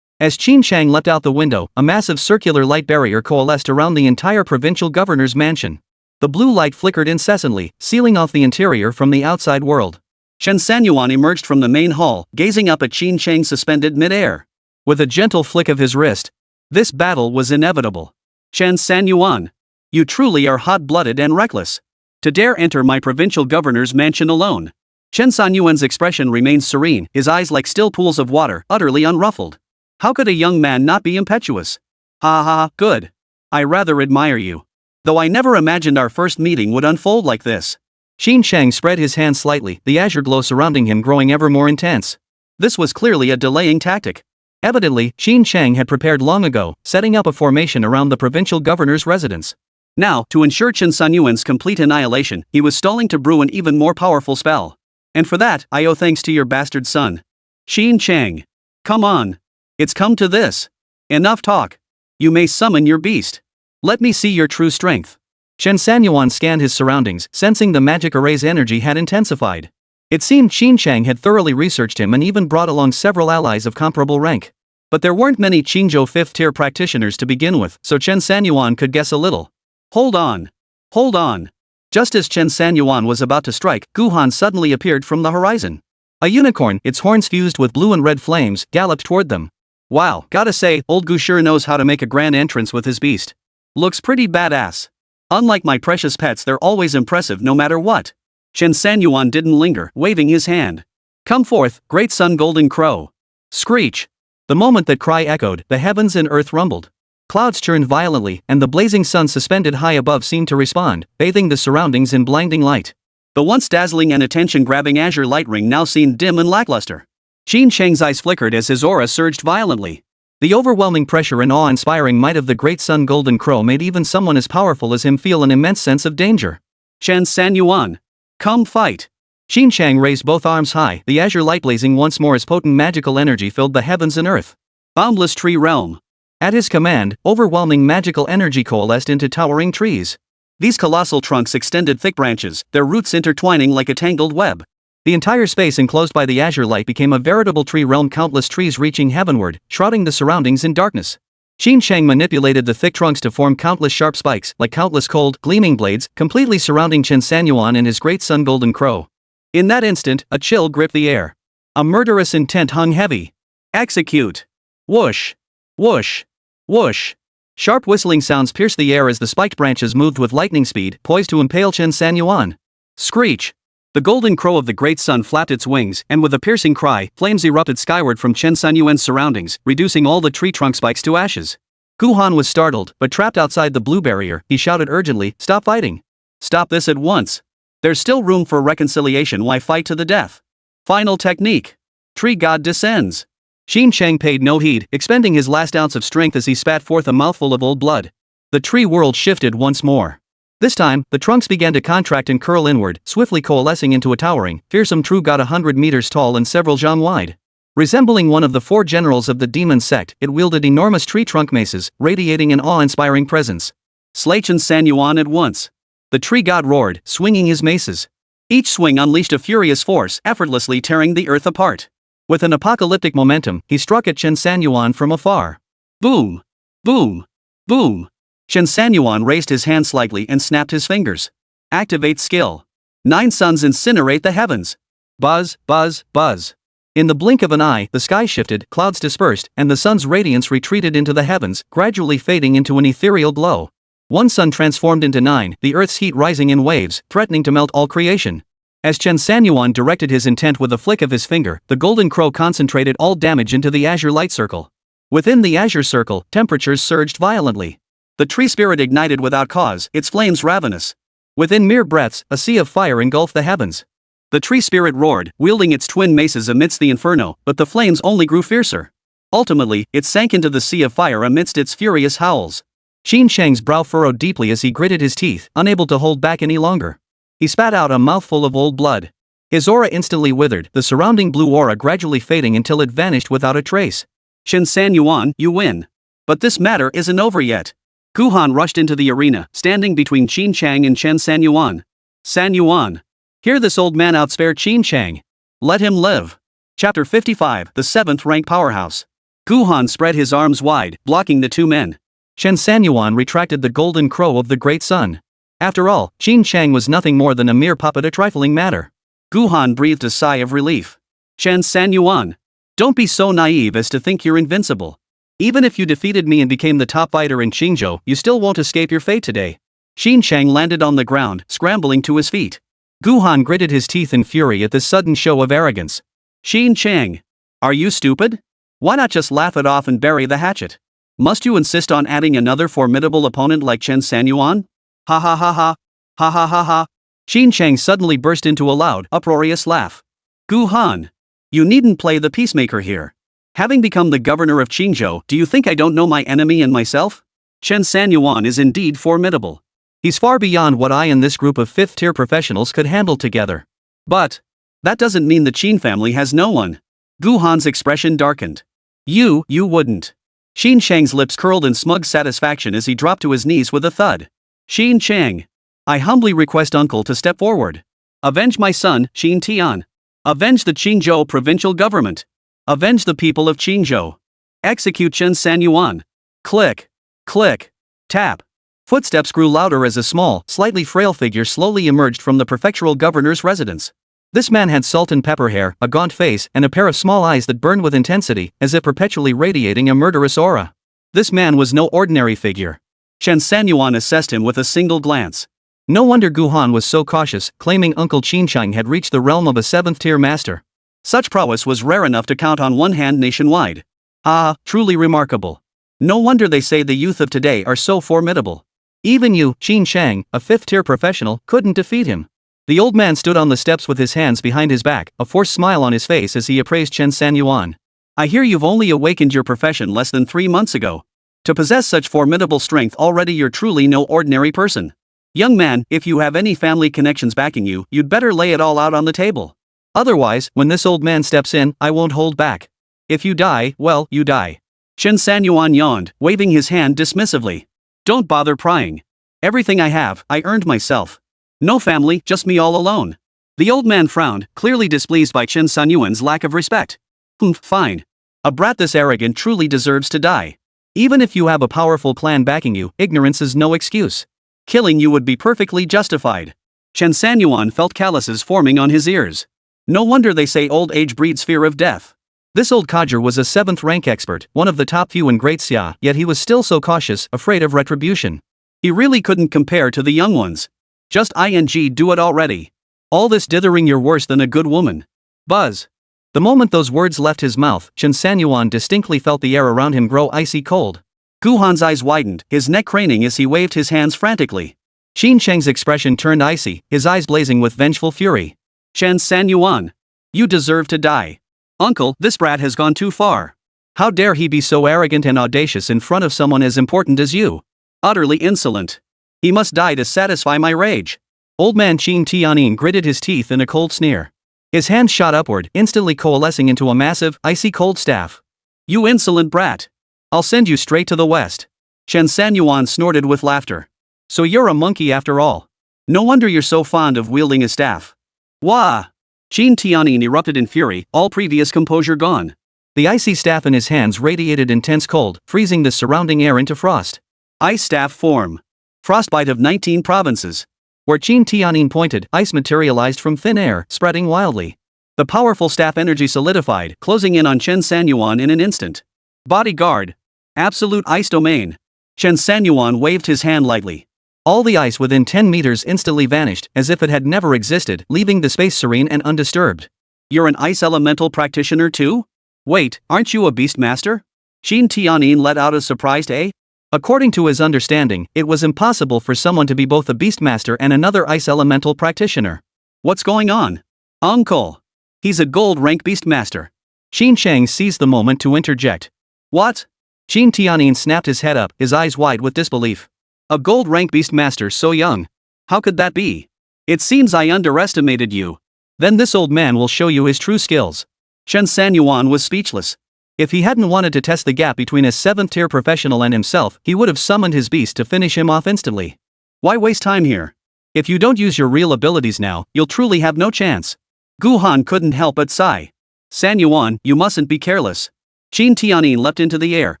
As Xin Chang leapt out the window, a massive circular light barrier coalesced around the entire provincial governor's mansion. The blue light flickered incessantly, sealing off the interior from the outside world. Chen Sanyuan emerged from the main hall, gazing up at Xin Chang suspended mid-air. With a gentle flick of his wrist, this battle was inevitable. Chen Sanyuan. You truly are hot-blooded and reckless. To dare enter my provincial governor's mansion alone. Chen Sanyuan's expression remains serene, his eyes like still pools of water, utterly unruffled. How could a young man not be impetuous? Ha ha, good. I rather admire you. Though I never imagined our first meeting would unfold like this. Qingzhou spread his hands slightly, the azure glow surrounding him growing ever more intense. This was clearly a delaying tactic. Evidently, Qingzhou had prepared long ago, setting up a formation around the provincial governor's residence. Now, to ensure Chen Sanyuan's complete annihilation, he was stalling to brew an even more powerful spell. And for that, I owe thanks to your bastard son. Qingzhou. Come on. It's come to this. Enough talk. You may summon your beast. Let me see your true strength. Chen Sanyuan scanned his surroundings, sensing the magic array's energy had intensified. It seemed Qingzhou had thoroughly researched him and even brought along several allies of comparable rank. But there weren't many Qingzhou 5th-tier practitioners to begin with, so Chen Sanyuan could guess a little. Hold on. Hold on. Just as Chen Sanyuan was about to strike, Guhan suddenly appeared from the horizon. A unicorn, its horns fused with blue and red flames, galloped toward them. Wow, gotta say, old Gu sure knows how to make a grand entrance with his beast. Looks pretty badass. Unlike my precious pets, they're always impressive no matter what. Chen Sanyuan didn't linger, waving his hand. Come forth, great sun golden crow. Screech. The moment that cry echoed, the heavens and earth rumbled. Clouds churned violently, and the blazing sun suspended high above seemed to respond, bathing the surroundings in blinding light. The once dazzling and attention-grabbing azure light ring now seemed dim and lackluster. Qingzhou's eyes flickered as his aura surged violently. The overwhelming pressure and awe-inspiring might of the great sun golden crow made even someone as powerful as him feel an immense sense of danger. Chen Sanyuan. Come fight. Qingzhou raised both arms high, the azure light blazing once more as potent magical energy filled the heavens and earth. Boundless tree realm. At his command, overwhelming magical energy coalesced into towering trees. These colossal trunks extended thick branches, their roots intertwining like a tangled web. The entire space enclosed by the azure light became a veritable tree realm, countless trees reaching heavenward, shrouding the surroundings in darkness. Qingzhou manipulated the thick trunks to form countless sharp spikes, like countless cold, gleaming blades, completely surrounding Chen Sanyuan and his great sun golden crow. In that instant, a chill gripped the air. A murderous intent hung heavy. Execute. Whoosh. Whoosh. Whoosh. Sharp whistling sounds pierced the air as the spiked branches moved with lightning speed, poised to impale Chen Sanyuan. Screech. The golden crow of the great sun flapped its wings, and with a piercing cry, flames erupted skyward from Chen Sanyuan's surroundings, reducing all the tree trunk spikes to ashes. Guhan was startled, but trapped outside the blue barrier, he shouted urgently, "Stop fighting! Stop this at once! There's still room for reconciliation, why fight to the death?" Final technique. Tree god descends. Qingzhou paid no heed, expending his last ounce of strength as he spat forth a mouthful of old blood. The tree world shifted once more. This time, the trunks began to contract and curl inward, swiftly coalescing into a towering, fearsome true god 100 meters tall and several zhang wide. Resembling one of the 4 generals of the demon sect, it wielded enormous tree trunk maces, radiating an awe-inspiring presence. Slay Chen Sanyuan at once. The tree god roared, swinging his maces. Each swing unleashed a furious force, effortlessly tearing the earth apart. With an apocalyptic momentum, he struck at Chen Sanyuan from afar. Boom! Boom! Boom! Chen Sanyuan raised his hand slightly and snapped his fingers. Activate skill. 9 suns incinerate the heavens. Buzz, buzz, buzz. In the blink of an eye, the sky shifted, clouds dispersed, and the sun's radiance retreated into the heavens, gradually fading into an ethereal glow. One sun transformed into 9, the earth's heat rising in waves, threatening to melt all creation. As Chen Sanyuan directed his intent with a flick of his finger, the golden crow concentrated all damage into the azure light circle. Within the azure circle, temperatures surged violently. The tree spirit ignited without cause, its flames ravenous. Within mere breaths, a sea of fire engulfed the heavens. The tree spirit roared, wielding its twin maces amidst the inferno, but the flames only grew fiercer. Ultimately, it sank into the sea of fire amidst its furious howls. Qingzhou's brow furrowed deeply as he gritted his teeth, unable to hold back any longer. He spat out a mouthful of old blood. His aura instantly withered, the surrounding blue aura gradually fading until it vanished without a trace. Chen Sanyuan, you win. But this matter isn't over yet. Guhan rushed into the arena, standing between Qingzhou and Chen Sanyuan. Sanyuan. Hear this old man outspare Qingzhou. Let him live. Chapter 55, the 7th rank powerhouse. Guhan spread his arms wide, blocking the 2 men. Chen Sanyuan retracted the golden crow of the great sun. After all, Qingzhou was nothing more than a mere puppet, a trifling matter. Guhan breathed a sigh of relief. Chen Sanyuan. Don't be so naive as to think you're invincible. Even if you defeated me and became the top fighter in Qingzhou, you still won't escape your fate today. Qingzhou landed on the ground, scrambling to his feet. Guhan gritted his teeth in fury at this sudden show of arrogance. Qingzhou, are you stupid? Why not just laugh it off and bury the hatchet? Must you insist on adding another formidable opponent like Chen Sanyuan? Ha ha ha ha. Ha ha ha ha. Qingzhou suddenly burst into a loud, uproarious laugh. Guhan, you needn't play the peacemaker here. Having become the governor of Qingzhou, do you think I don't know my enemy and myself? Chen Sanyuan is indeed formidable. He's far beyond what I and this group of fifth-tier professionals could handle together. But that doesn't mean the Qin family has no one. Guhan's expression darkened. You wouldn't. Qingzhou's lips curled in smug satisfaction as he dropped to his knees with a thud. Qingzhou, I humbly request uncle to step forward. Avenge my son, Qin Tian. Avenge the Qingzhou provincial government. Avenge the people of Qingzhou. Execute Chen Sanyuan. Click. Click. Tap. Footsteps grew louder as a small, slightly frail figure slowly emerged from the prefectural governor's residence. This man had salt and pepper hair, a gaunt face, and a pair of small eyes that burned with intensity, as if perpetually radiating a murderous aura. This man was no ordinary figure. Chen Sanyuan assessed him with a single glance. No wonder Guhan was so cautious, claiming Uncle Qingzhou had reached the realm of a seventh-tier master. Such prowess was rare enough to count on one hand nationwide. Ah, truly remarkable. No wonder they say the youth of today are so formidable. Even you, Qingzhou, a fifth-tier professional, couldn't defeat him. The old man stood on the steps with his hands behind his back, a forced smile on his face as he appraised Chen Sanyuan. I hear you've only awakened your profession less than 3 months ago. To possess such formidable strength already, you're truly no ordinary person. Young man, if you have any family connections backing you, you'd better lay it all out on the table. Otherwise, when this old man steps in, I won't hold back. If you die, well, you die. Chen Sanyuan yawned, waving his hand dismissively. Don't bother prying. Everything I have, I earned myself. No family, just me all alone. The old man frowned, clearly displeased by Chen Sanyuan's lack of respect. Fine. A brat this arrogant truly deserves to die. Even if you have a powerful clan backing you, ignorance is no excuse. Killing you would be perfectly justified. Chen Sanyuan felt calluses forming on his ears. No wonder they say old age breeds fear of death. This old codger was a 7th rank expert, one of the top few in Great Xia, yet he was still so cautious, afraid of retribution. He really couldn't compare to the young ones. Just ing do it already. All this dithering, you're worse than a good woman. Buzz. The moment those words left his mouth, Chen Sanyuan distinctly felt the air around him grow icy cold. Guhan's eyes widened, his neck craning as he waved his hands frantically. Qingzhou's expression turned icy, his eyes blazing with vengeful fury. Chen Sanyuan. You deserve to die. Uncle, this brat has gone too far. How dare he be so arrogant and audacious in front of someone as important as you? Utterly insolent. He must die to satisfy my rage. Old man Qin Tianyin gritted his teeth in a cold sneer. His hand shot upward, instantly coalescing into a massive, icy cold staff. You insolent brat. I'll send you straight to the west. Chen Sanyuan snorted with laughter. So you're a monkey after all. No wonder you're so fond of wielding a staff. Wah! Qin Tianyin erupted in fury, all previous composure gone. The icy staff in his hands radiated intense cold, freezing the surrounding air into frost. Ice staff form. Frostbite of 19 provinces. Where Qin Tianyin pointed, ice materialized from thin air, spreading wildly. The powerful staff energy solidified, closing in on Chen Sanyuan in an instant. Bodyguard. Absolute ice domain. Chen Sanyuan waved his hand lightly. All the ice within 10 meters instantly vanished, as if it had never existed, leaving the space serene and undisturbed. You're an ice elemental practitioner too? Wait, aren't you a beastmaster? Qin Tianyin let out a surprised "eh?" According to his understanding, it was impossible for someone to be both a beastmaster and another ice elemental practitioner. What's going on? Uncle. He's a gold rank beastmaster. Qingzhou seized the moment to interject. What? Qin Tianyin snapped his head up, his eyes wide with disbelief. A gold rank beastmaster so young? How could that be? It seems I underestimated you. Then this old man will show you his true skills. Chen Sanyuan was speechless. If he hadn't wanted to test the gap between a 7th-tier professional and himself, he would have summoned his beast to finish him off instantly. Why waste time here? If you don't use your real abilities now, you'll truly have no chance. Guhan couldn't help but sigh. Sanyuan, you mustn't be careless. Qin Tianyin leapt into the air,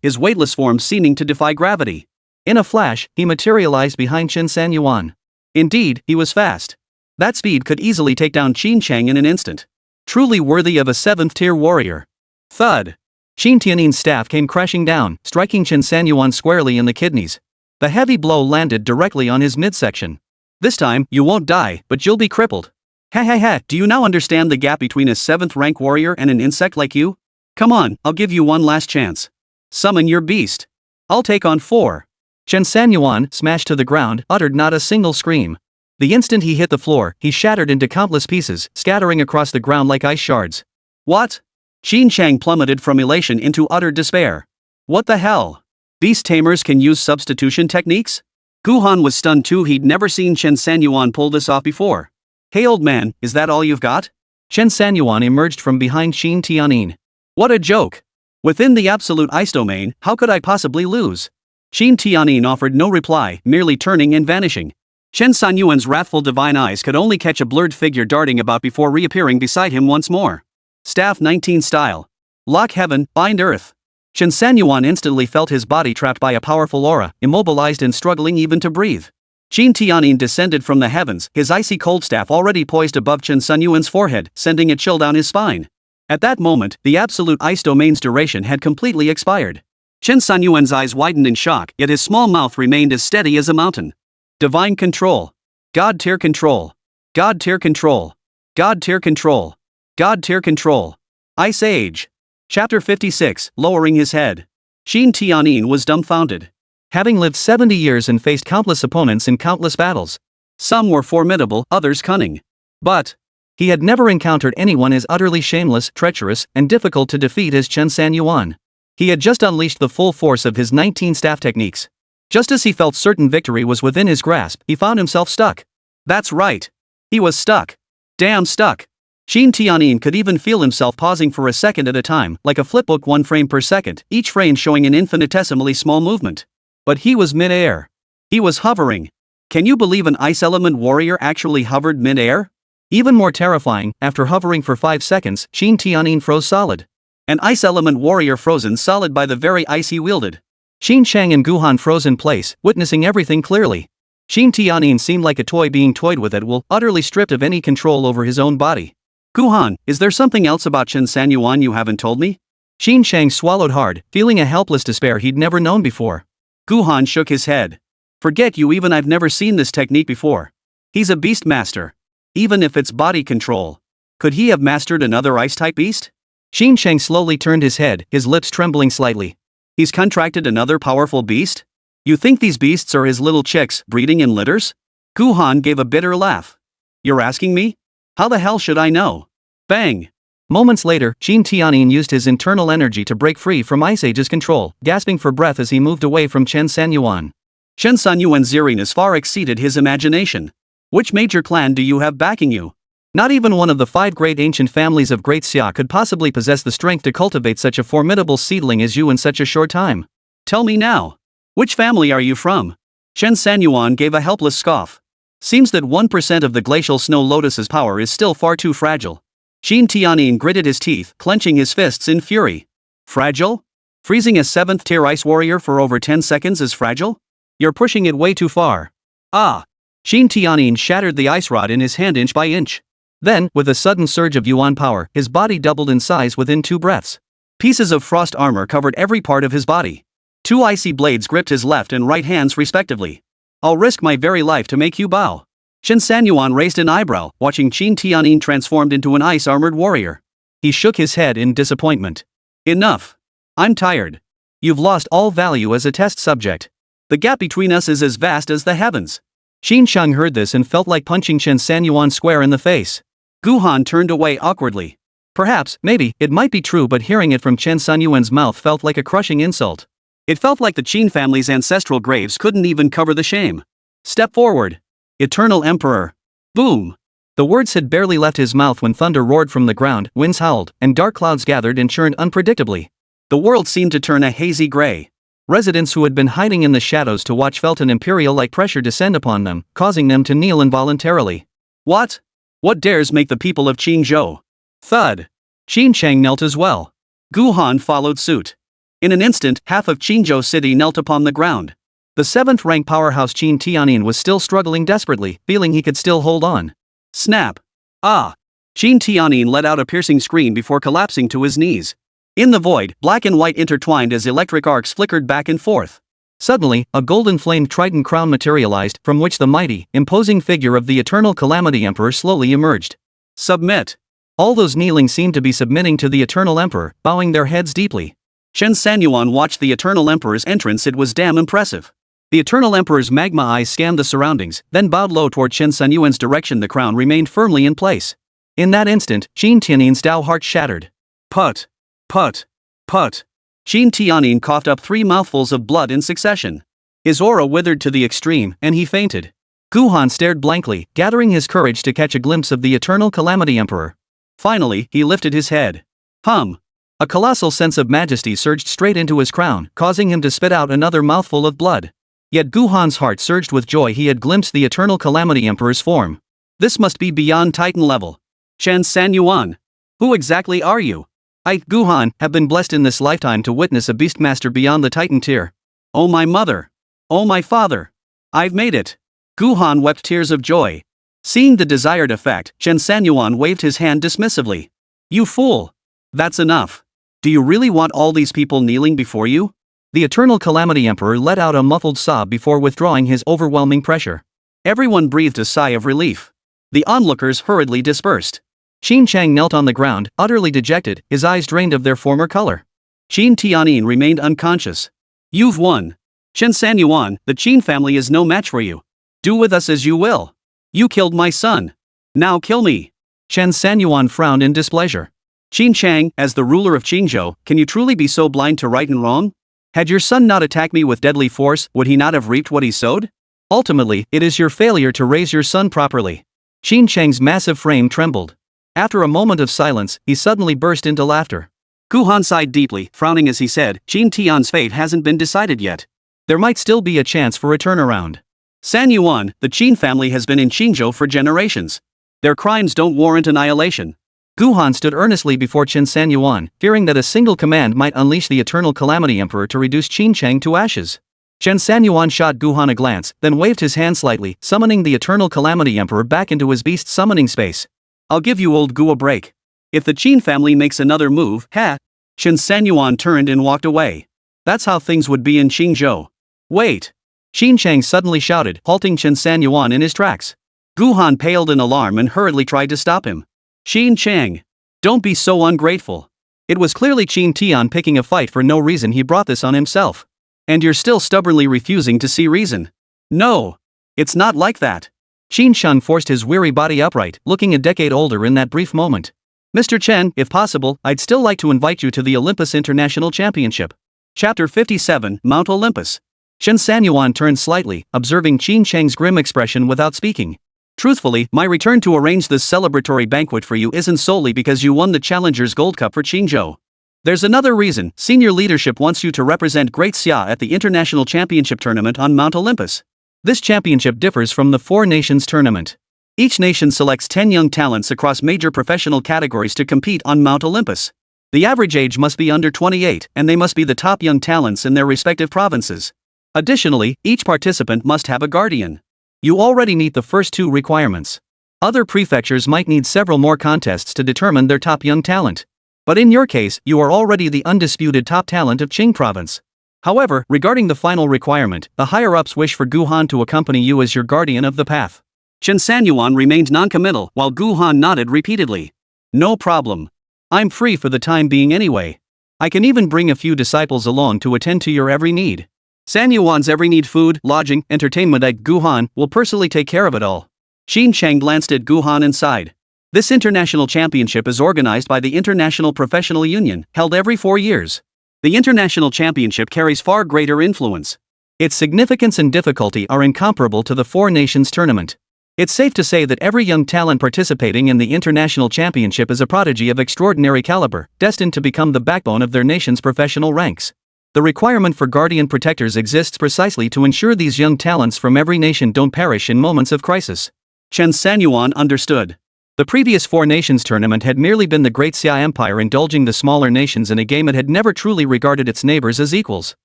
his weightless form seeming to defy gravity. In a flash, he materialized behind Chen Sanyuan. Indeed, he was fast. That speed could easily take down Qingzhou in an instant. Truly worthy of a 7th-tier warrior. Thud. Qin Tianyin's staff came crashing down, striking Chen Sanyuan squarely in the kidneys. The heavy blow landed directly on his midsection. This time, you won't die, but you'll be crippled. Ha ha ha, do you now understand the gap between a 7th rank warrior and an insect like you? Come on, I'll give you one last chance. Summon your beast. I'll take on 4. Chen Sanyuan, smashed to the ground, uttered not a single scream. The instant he hit the floor, he shattered into countless pieces, scattering across the ground like ice shards. What? Qin Chang plummeted from elation into utter despair. What the hell? Beast Tamers can use substitution techniques? Guhan was stunned too, he'd never seen Chen Sanyuan pull this off before. Hey old man, is that all you've got? Chen Sanyuan emerged from behind Qin Tianin. What a joke! Within the absolute ice domain, how could I possibly lose? Qin Tianin offered no reply, merely turning and vanishing. Chen Sanyuan's wrathful divine eyes could only catch a blurred figure darting about before reappearing beside him once more. Staff 19 style. Lock heaven, bind earth. Chen Sanyuan instantly felt his body trapped by a powerful aura, immobilized and struggling even to breathe. Qin Tianin descended from the heavens, his icy cold staff already poised above Chen Sanyuan's forehead, sending a chill down his spine. At that moment, the absolute ice domain's duration had completely expired. Chen Sanyuan's eyes widened in shock, yet his small mouth remained as steady as a mountain. Divine control. God tier control. God tier control. God tier control. God tier control. Ice Age. Chapter 56, lowering his head. Qin Tianin was dumbfounded. Having lived 70 years and faced countless opponents in countless battles. Some were formidable, others cunning. But he had never encountered anyone as utterly shameless, treacherous, and difficult to defeat as Chen Sanyuan. He had just unleashed the full force of his 19 staff techniques. Just as he felt certain victory was within his grasp, he found himself stuck. That's right. He was stuck. Damn stuck. Qin Tianin could even feel himself pausing for a second at a time, like a flipbook 1 frame per second, each frame showing an infinitesimally small movement. But he was mid-air. He was hovering. Can you believe an ice element warrior actually hovered mid-air? Even more terrifying, after hovering for 5 seconds, Qin Tianin froze solid. An ice element warrior frozen solid by the very ice he wielded. Qin Chang and Guhan froze in place, witnessing everything clearly. Qin Tianin seemed like a toy being toyed with at will, utterly stripped of any control over his own body. Guhan, is there something else about Chen Sanyuan you haven't told me? Qin Chang swallowed hard, feeling a helpless despair he'd never known before. Guhan shook his head. Forget you, even I've never seen this technique before. He's a beastmaster. Even if it's body control. Could he have mastered another ice-type beast? Qin Chang slowly turned his head, his lips trembling slightly. He's contracted another powerful beast? You think these beasts are his little chicks, breeding in litters? Guhan gave a bitter laugh. You're asking me? How the hell should I know? Bang! Moments later, Qin Tianin used his internal energy to break free from Ice Age's control, gasping for breath as he moved away from Chen Sanyuan. Chen Sanyuan's eeriness far exceeded his imagination. Which major clan do you have backing you? Not even one of the 5 great ancient families of Great Xia could possibly possess the strength to cultivate such a formidable seedling as you in such a short time. Tell me now. Which family are you from? Chen Sanyuan gave a helpless scoff. Seems that 1% of the glacial snow lotus's power is still far too fragile. Qin Tianin gritted his teeth, clenching his fists in fury. Fragile? Freezing a 7th tier ice warrior for over 10 seconds is fragile? You're pushing it way too far. Ah! Qin Tianin shattered the ice rod in his hand inch by inch. Then, with a sudden surge of yuan power, his body doubled in size within 2 breaths. Pieces of frost armor covered every part of his body. 2 icy blades gripped his left and right hands respectively. I'll risk my very life to make you bow. Chen Sanyuan raised an eyebrow, watching Qin Tianin transformed into an ice-armored warrior. He shook his head in disappointment. Enough. I'm tired. You've lost all value as a test subject. The gap between us is as vast as the heavens. Qin Chang heard this and felt like punching Chen Sanyuan square in the face. Guhan turned away awkwardly. Perhaps, maybe, it might be true, but hearing it from Chen Sanyuan's mouth felt like a crushing insult. It felt like the Qin family's ancestral graves couldn't even cover the shame. Step forward. Eternal Emperor. Boom. The words had barely left his mouth when thunder roared from the ground, winds howled, and dark clouds gathered and churned unpredictably. The world seemed to turn a hazy gray. Residents who had been hiding in the shadows to watch felt an imperial-like pressure descend upon them, causing them to kneel involuntarily. What? What dares make the people of Qingzhou? Thud. Qin Chang knelt as well. Guhan followed suit. In an instant, half of Qingzhou city knelt upon the ground. The 7th rank powerhouse Qin Tianin was still struggling desperately, feeling he could still hold on. Snap. Ah. Qin Tianin let out a piercing scream before collapsing to his knees. In the void, black and white intertwined as electric arcs flickered back and forth. Suddenly, a golden-flamed trident crown materialized, from which the mighty, imposing figure of the Eternal Calamity Emperor slowly emerged. Submit. All those kneeling seemed to be submitting to the Eternal Emperor, bowing their heads deeply. Chen Sanyuan watched the Eternal Emperor's entrance. It was damn impressive. The Eternal Emperor's magma eyes scanned the surroundings, then bowed low toward Chen Sanyuan's direction. The crown remained firmly in place. In that instant, Qin Tiannin's Tao heart shattered. Put. Put. Put. Qin Tiannin coughed up 3 mouthfuls of blood in succession. His aura withered to the extreme, and he fainted. Guhan stared blankly, gathering his courage to catch a glimpse of the Eternal Calamity Emperor. Finally, he lifted his head. Hum. A colossal sense of majesty surged straight into his crown, causing him to spit out another mouthful of blood. Yet Guhan's heart surged with joy. He had glimpsed the Eternal Calamity Emperor's form. This must be beyond Titan level. Chen Sanyuan. Who exactly are you? I, Guhan, have been blessed in this lifetime to witness a beastmaster beyond the Titan tier. Oh my mother. Oh my father. I've made it. Guhan wept tears of joy. Seeing the desired effect, Chen Sanyuan waved his hand dismissively. You fool. That's enough. Do you really want all these people kneeling before you? The Eternal Calamity Emperor let out a muffled sob before withdrawing his overwhelming pressure. Everyone breathed a sigh of relief. The onlookers hurriedly dispersed. Qin Chang knelt on the ground, utterly dejected, his eyes drained of their former color. Qin Tiannin remained unconscious. You've won. Chen Sanyuan, the Qin family is no match for you. Do with us as you will. You killed my son. Now kill me. Chen Sanyuan frowned in displeasure. Qin Chang, as the ruler of Qingzhou, can you truly be so blind to right and wrong? Had your son not attacked me with deadly force, would he not have reaped what he sowed? Ultimately, it is your failure to raise your son properly. Qin Chang's massive frame trembled. After a moment of silence, he suddenly burst into laughter. Guhan sighed deeply, frowning as he said, Qin Tian's fate hasn't been decided yet. There might still be a chance for a turnaround. Sanyuan, the Qin family has been in Qingzhou for generations. Their crimes don't warrant annihilation. Guhan stood earnestly before Chen Sanyuan, fearing that a single command might unleash the Eternal Calamity Emperor to reduce Qin Chang to ashes. Chen Sanyuan shot Guhan a glance, then waved his hand slightly, summoning the Eternal Calamity Emperor back into his beast summoning space. I'll give you old Gu a break. If the Qin family makes another move, ha! Chen Sanyuan turned and walked away. That's how things would be in Qingzhou. Wait! Qin Chang suddenly shouted, halting Chen Sanyuan in his tracks. Guhan paled in alarm and hurriedly tried to stop him. Qin Chang! Don't be so ungrateful. It was clearly Qin Tian picking a fight for no reason. He brought this on himself. And you're still stubbornly refusing to see reason. No! It's not like that. Qin Shun forced his weary body upright, looking a decade older in that brief moment. Mr. Chen, if possible, I'd still like to invite you to the Olympus International Championship. Chapter 57, Mount Olympus. Chen Sanyuan turned slightly, observing Qin Chang's grim expression without speaking. Truthfully, my return to arrange this celebratory banquet for you isn't solely because you won the Challengers Gold Cup for Qingzhou. There's another reason. Senior leadership wants you to represent Great Xia at the International Championship Tournament on Mount Olympus. This championship differs from the Four Nations Tournament. Each nation selects 10 young talents across major professional categories to compete on Mount Olympus. The average age must be under 28, and they must be the top young talents in their respective provinces. Additionally, each participant must have a guardian. You already meet the first 2 requirements. Other prefectures might need several more contests to determine their top young talent. But in your case, you are already the undisputed top talent of Qing province. However, regarding the final requirement, the higher-ups wish for Guhan to accompany you as your guardian of the path. Chen Sanyuan remained non-committal, while Guhan nodded repeatedly. No problem. I'm free for the time being anyway. I can even bring a few disciples along to attend to your every need. Sanyuan's every need, food, lodging, entertainment, Guhan will personally take care of it all. Qin Chang glanced at Guhan and sighed. This international championship is organized by the International Professional Union, held every 4 years. The international championship carries far greater influence. Its significance and difficulty are incomparable to the Four Nations Tournament. It's safe to say that every young talent participating in the international championship is a prodigy of extraordinary caliber, destined to become the backbone of their nation's professional ranks. The requirement for guardian protectors exists precisely to ensure these young talents from every nation don't perish in moments of crisis. Chen Sanyuan understood. The previous Four Nations tournament had merely been the Great Xia Empire indulging the smaller nations in a game it had never truly regarded its neighbors as equals.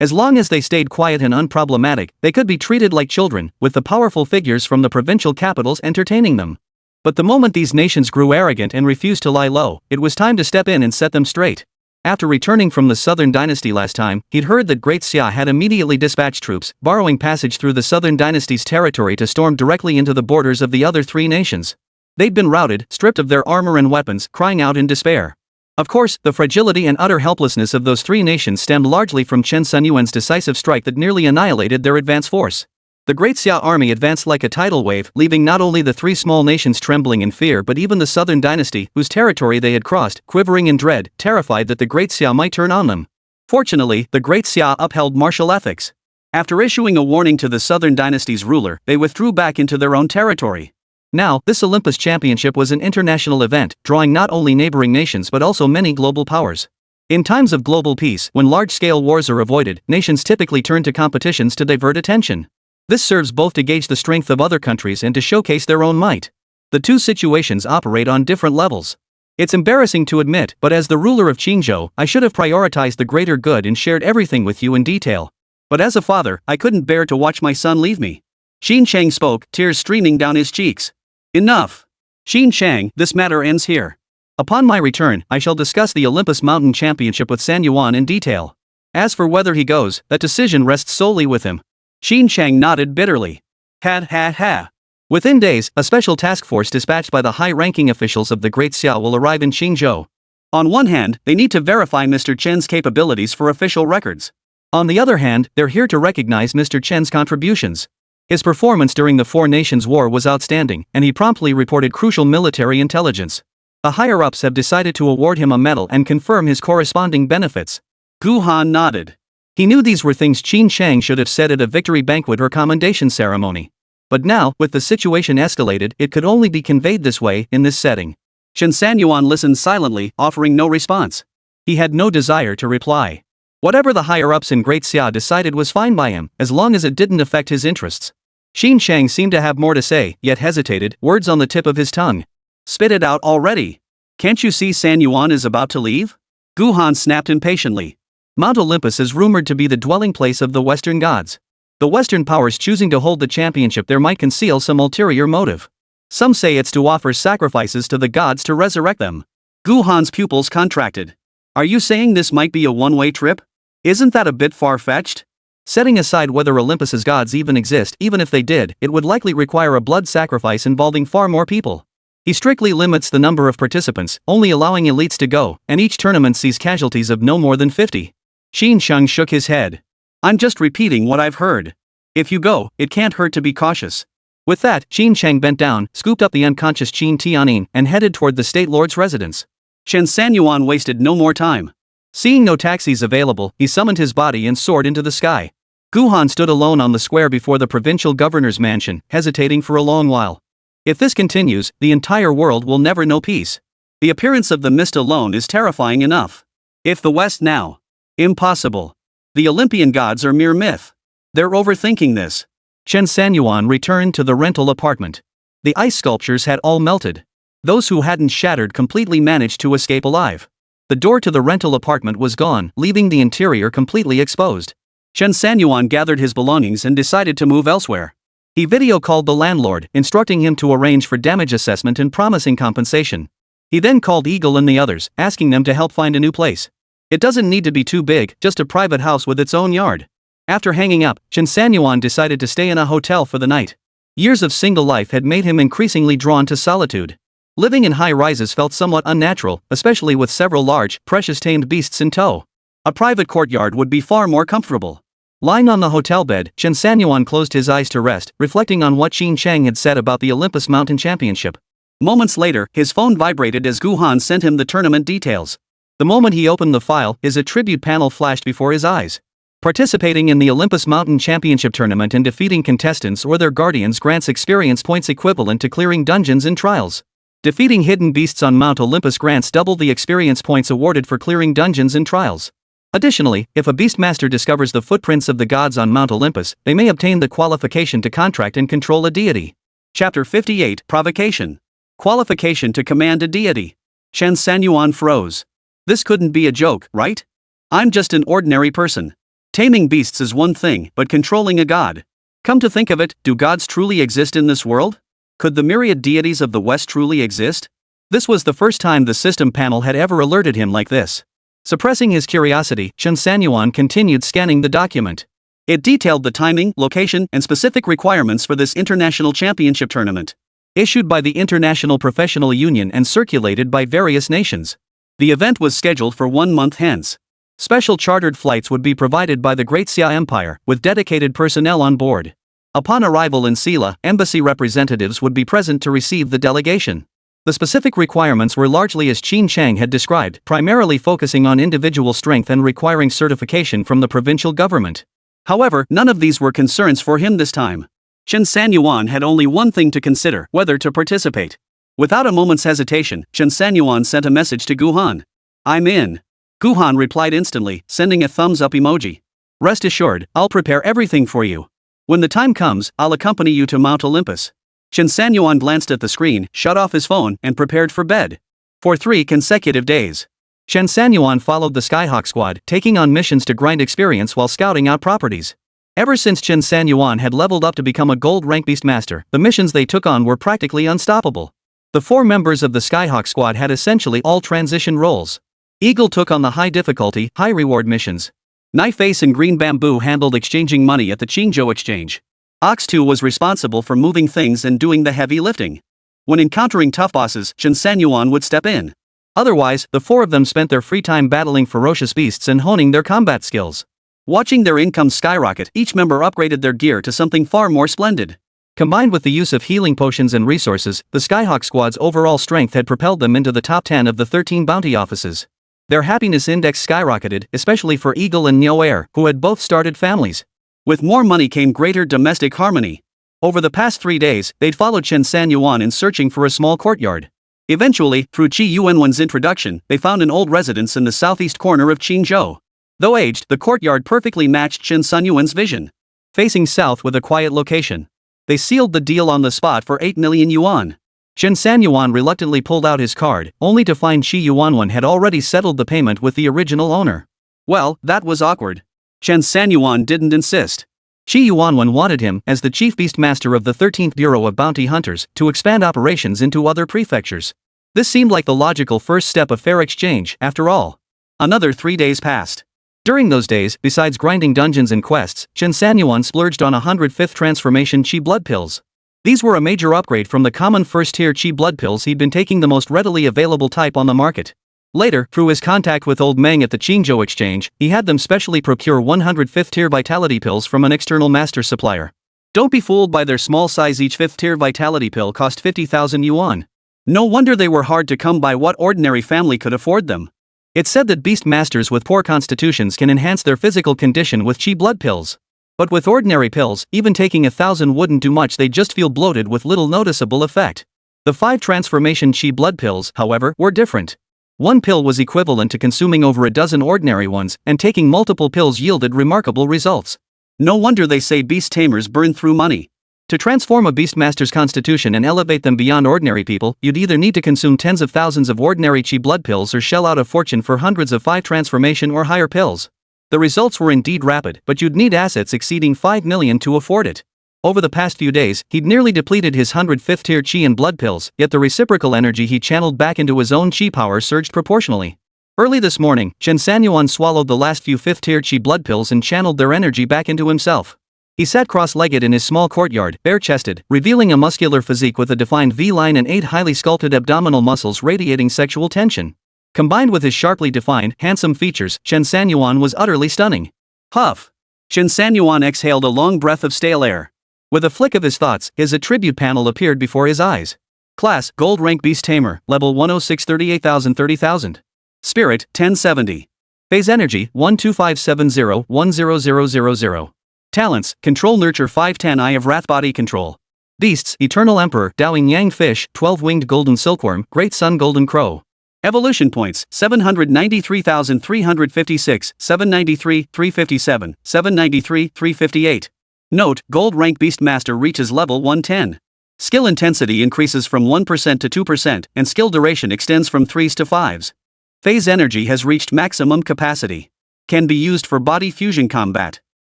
As long as they stayed quiet and unproblematic, they could be treated like children, with the powerful figures from the provincial capitals entertaining them. But the moment these nations grew arrogant and refused to lie low, it was time to step in and set them straight. After returning from the Southern Dynasty last time, he'd heard that Great Xia had immediately dispatched troops, borrowing passage through the Southern Dynasty's territory to storm directly into the borders of the other three nations. They'd been routed, stripped of their armor and weapons, crying out in despair. Of course, the fragility and utter helplessness of those three nations stemmed largely from Chen Sanyuan's decisive strike that nearly annihilated their advance force. The Great Xia army advanced like a tidal wave, leaving not only the three small nations trembling in fear but even the Southern Dynasty, whose territory they had crossed, quivering in dread, terrified that the Great Xia might turn on them. Fortunately, the Great Xia upheld martial ethics. After issuing a warning to the Southern Dynasty's ruler, they withdrew back into their own territory. Now, this Olympus Championship was an international event, drawing not only neighboring nations but also many global powers. In times of global peace, when large-scale wars are avoided, nations typically turn to competitions to divert attention. This serves both to gauge the strength of other countries and to showcase their own might. The two situations operate on different levels. It's embarrassing to admit, but as the ruler of Qingzhou, I should have prioritized the greater good and shared everything with you in detail. But as a father, I couldn't bear to watch my son leave me. Xin Chang spoke, tears streaming down his cheeks. Enough. Xin Chang, this matter ends here. Upon my return, I shall discuss the Olympus Mountain Championship with Sanyuan in detail. As for whether he goes, that decision rests solely with him. Xin Chang nodded bitterly. Ha. Within days, a special task force dispatched by the high-ranking officials of the Great Xia will arrive in Qingzhou. On one hand, they need to verify Mr. Chen's capabilities for official records. On the other hand, they're here to recognize Mr. Chen's contributions. His performance during the Four Nations War was outstanding, and he promptly reported crucial military intelligence. The higher-ups have decided to award him a medal and confirm his corresponding benefits. Gu Han nodded. He knew these were things Xin Chang should have said at a victory banquet or commendation ceremony. But now, with the situation escalated, it could only be conveyed this way, in this setting. Chen Sanyuan listened silently, offering no response. He had no desire to reply. Whatever the higher-ups in Great Xia decided was fine by him, as long as it didn't affect his interests. Xin Chang seemed to have more to say, yet hesitated, words on the tip of his tongue. Spit it out already. Can't you see Sanyuan is about to leave? Gu Han snapped impatiently. Mount Olympus is rumored to be the dwelling place of the Western gods. The Western powers choosing to hold the championship there might conceal some ulterior motive. Some say it's to offer sacrifices to the gods to resurrect them. Gu Han's pupils contracted. Are you saying this might be a one-way trip? Isn't that a bit far-fetched? Setting aside whether Olympus's gods even exist, even if they did, it would likely require a blood sacrifice involving far more people. He strictly limits the number of participants, only allowing elites to go, and each tournament sees casualties of no more than 50. Xin Chang shook his head. I'm just repeating what I've heard. If you go, it can't hurt to be cautious. With that, Xin Chang bent down, scooped up the unconscious Qin Tianin, and headed toward the state lord's residence. Chen Sanyuan wasted no more time. Seeing no taxis available, he summoned his body and soared into the sky. Gu Han stood alone on the square before the provincial governor's mansion, hesitating for a long while. If this continues, the entire world will never know peace. The appearance of the mist alone is terrifying enough. If the West now. Impossible. The Olympian gods are mere myth. They're overthinking this. Chen Sanyuan returned to the rental apartment. The ice sculptures had all melted. Those who hadn't shattered completely managed to escape alive. The door to the rental apartment was gone, leaving the interior completely exposed. Chen Sanyuan gathered his belongings and decided to move elsewhere. He video called the landlord, instructing him to arrange for damage assessment and promising compensation. He then called Eagle and the others, asking them to help find a new place. It doesn't need to be too big, just a private house with its own yard. After hanging up, Chen Sanyuan decided to stay in a hotel for the night. Years of single life had made him increasingly drawn to solitude. Living in high-rises felt somewhat unnatural, especially with several large, precious tamed beasts in tow. A private courtyard would be far more comfortable. Lying on the hotel bed, Chen Sanyuan closed his eyes to rest, reflecting on what Xin Chang had said about the Olympus Mountain Championship. Moments later, his phone vibrated as Gu Han sent him the tournament details. The moment he opened the file, his attribute panel flashed before his eyes. Participating in the Olympus Mountain Championship tournament and defeating contestants or their guardians grants experience points equivalent to clearing dungeons and trials. Defeating hidden beasts on Mount Olympus grants double the experience points awarded for clearing dungeons and trials. Additionally, if a beastmaster discovers the footprints of the gods on Mount Olympus, they may obtain the qualification to contract and control a deity. Chapter 58, Provocation. Qualification to command a deity. Chen Sanyuan froze. This couldn't be a joke, right? I'm just an ordinary person. Taming beasts is one thing, but controlling a god. Come to think of it, do gods truly exist in this world? Could the myriad deities of the West truly exist? This was the first time the system panel had ever alerted him like this. Suppressing his curiosity, Chen Sanyuan continued scanning the document. It detailed the timing, location, and specific requirements for this international championship tournament. Issued by the International Professional Union and circulated by various nations. The event was scheduled for 1 month hence. Special chartered flights would be provided by the Great Xia Empire, with dedicated personnel on board. Upon arrival in Silla, embassy representatives would be present to receive the delegation. The specific requirements were largely as Qin Chang had described, primarily focusing on individual strength and requiring certification from the provincial government. However, none of these were concerns for him this time. Chen Sanyuan had only one thing to consider: whether to participate. Without a moment's hesitation, Chen Sanyuan sent a message to Guhan. "I'm in." Guhan replied instantly, sending a thumbs-up emoji. "Rest assured, I'll prepare everything for you. When the time comes, I'll accompany you to Mount Olympus." Chen Sanyuan glanced at the screen, shut off his phone, and prepared for bed. For 3 consecutive days, Chen Sanyuan followed the Skyhawk squad, taking on missions to grind experience while scouting out properties. Ever since Chen Sanyuan had leveled up to become a gold-rank beastmaster, the missions they took on were practically unstoppable. The 4 members of the Skyhawk squad had essentially all transition roles. Eagle took on the high-difficulty, high-reward missions. Knifeface and Green Bamboo handled exchanging money at the Qingzhou exchange. Ox 2 was responsible for moving things and doing the heavy lifting. When encountering tough bosses, Chen Sanyuan would step in. Otherwise, the 4 of them spent their free time battling ferocious beasts and honing their combat skills. Watching their income skyrocket, each member upgraded their gear to something far more splendid. Combined with the use of healing potions and resources, the Skyhawk squad's overall strength had propelled them into the top 10 of the 13 bounty offices. Their happiness index skyrocketed, especially for Eagle and Nyoair, who had both started families. With more money came greater domestic harmony. Over the past 3 days, they'd followed Chen Sanyuan in searching for a small courtyard. Eventually, through Qi Yuanwen's introduction, they found an old residence in the southeast corner of Qingzhou. Though aged, the courtyard perfectly matched Chen Sanyuan's vision. Facing south with a quiet location. They sealed the deal on the spot for 8 million yuan. Chen Sanyuan reluctantly pulled out his card, only to find Qi Yuanwen had already settled the payment with the original owner. Well, that was awkward. Chen Sanyuan didn't insist. Qi Yuanwen wanted him, as the chief beastmaster of the 13th Bureau of Bounty Hunters, to expand operations into other prefectures. This seemed like the logical first step of fair exchange, after all. Another 3 days passed. During those days, besides grinding dungeons and quests, Chen Sanyuan splurged on 105th transformation Qi blood pills. These were a major upgrade from the common first-tier Qi blood pills he'd been taking, the most readily available type on the market. Later, through his contact with Old Meng at the Qingzhou exchange, he had them specially procure 105th-tier vitality pills from an external master supplier. Don't be fooled by their small size. Each 5th-tier vitality pill cost 50,000 yuan. No wonder they were hard to come by. What ordinary family could afford them? It's said that beastmasters with poor constitutions can enhance their physical condition with Qi blood pills. But with ordinary pills, even taking 1,000 wouldn't do much. They'd just feel bloated with little noticeable effect. The 5 transformation Qi blood pills, however, were different. One pill was equivalent to consuming over a dozen ordinary ones, and taking multiple pills yielded remarkable results. No wonder they say beast tamers burn through money. To transform a beastmaster's constitution and elevate them beyond ordinary people, you'd either need to consume tens of thousands of ordinary Qi blood pills or shell out a fortune for hundreds of 5 transformation or higher pills. The results were indeed rapid, but you'd need assets exceeding 5 million to afford it. Over the past few days, he'd nearly depleted his 105th tier Qi and blood pills, yet the reciprocal energy he channeled back into his own Qi power surged proportionally. Early this morning, Chen Sanyuan swallowed the last few 5th tier Qi blood pills and channeled their energy back into himself. He sat cross-legged in his small courtyard, bare-chested, revealing a muscular physique with a defined V-line and 8 highly sculpted abdominal muscles radiating sexual tension. Combined with his sharply defined, handsome features, Chen Sanyuan was utterly stunning. Huff! Chen Sanyuan exhaled a long breath of stale air. With a flick of his thoughts, his attribute panel appeared before his eyes. Class, Gold Rank Beast Tamer, Level 106 38,000. Spirit, 1070. Phase Energy, 12570-10000. Talents, Control Nurture 510 Eye of Wrath Body Control. Beasts, Eternal Emperor, Dowing Yang Fish, 12-Winged Golden Silkworm, Great Sun Golden Crow. Evolution Points, 793,356, 793, 357, 793, 358. Note, Gold Rank Beastmaster reaches level 110. Skill intensity increases from 1% to 2%, and skill duration extends from 3s to 5s. Phase Energy has reached maximum capacity. Can be used for body fusion combat.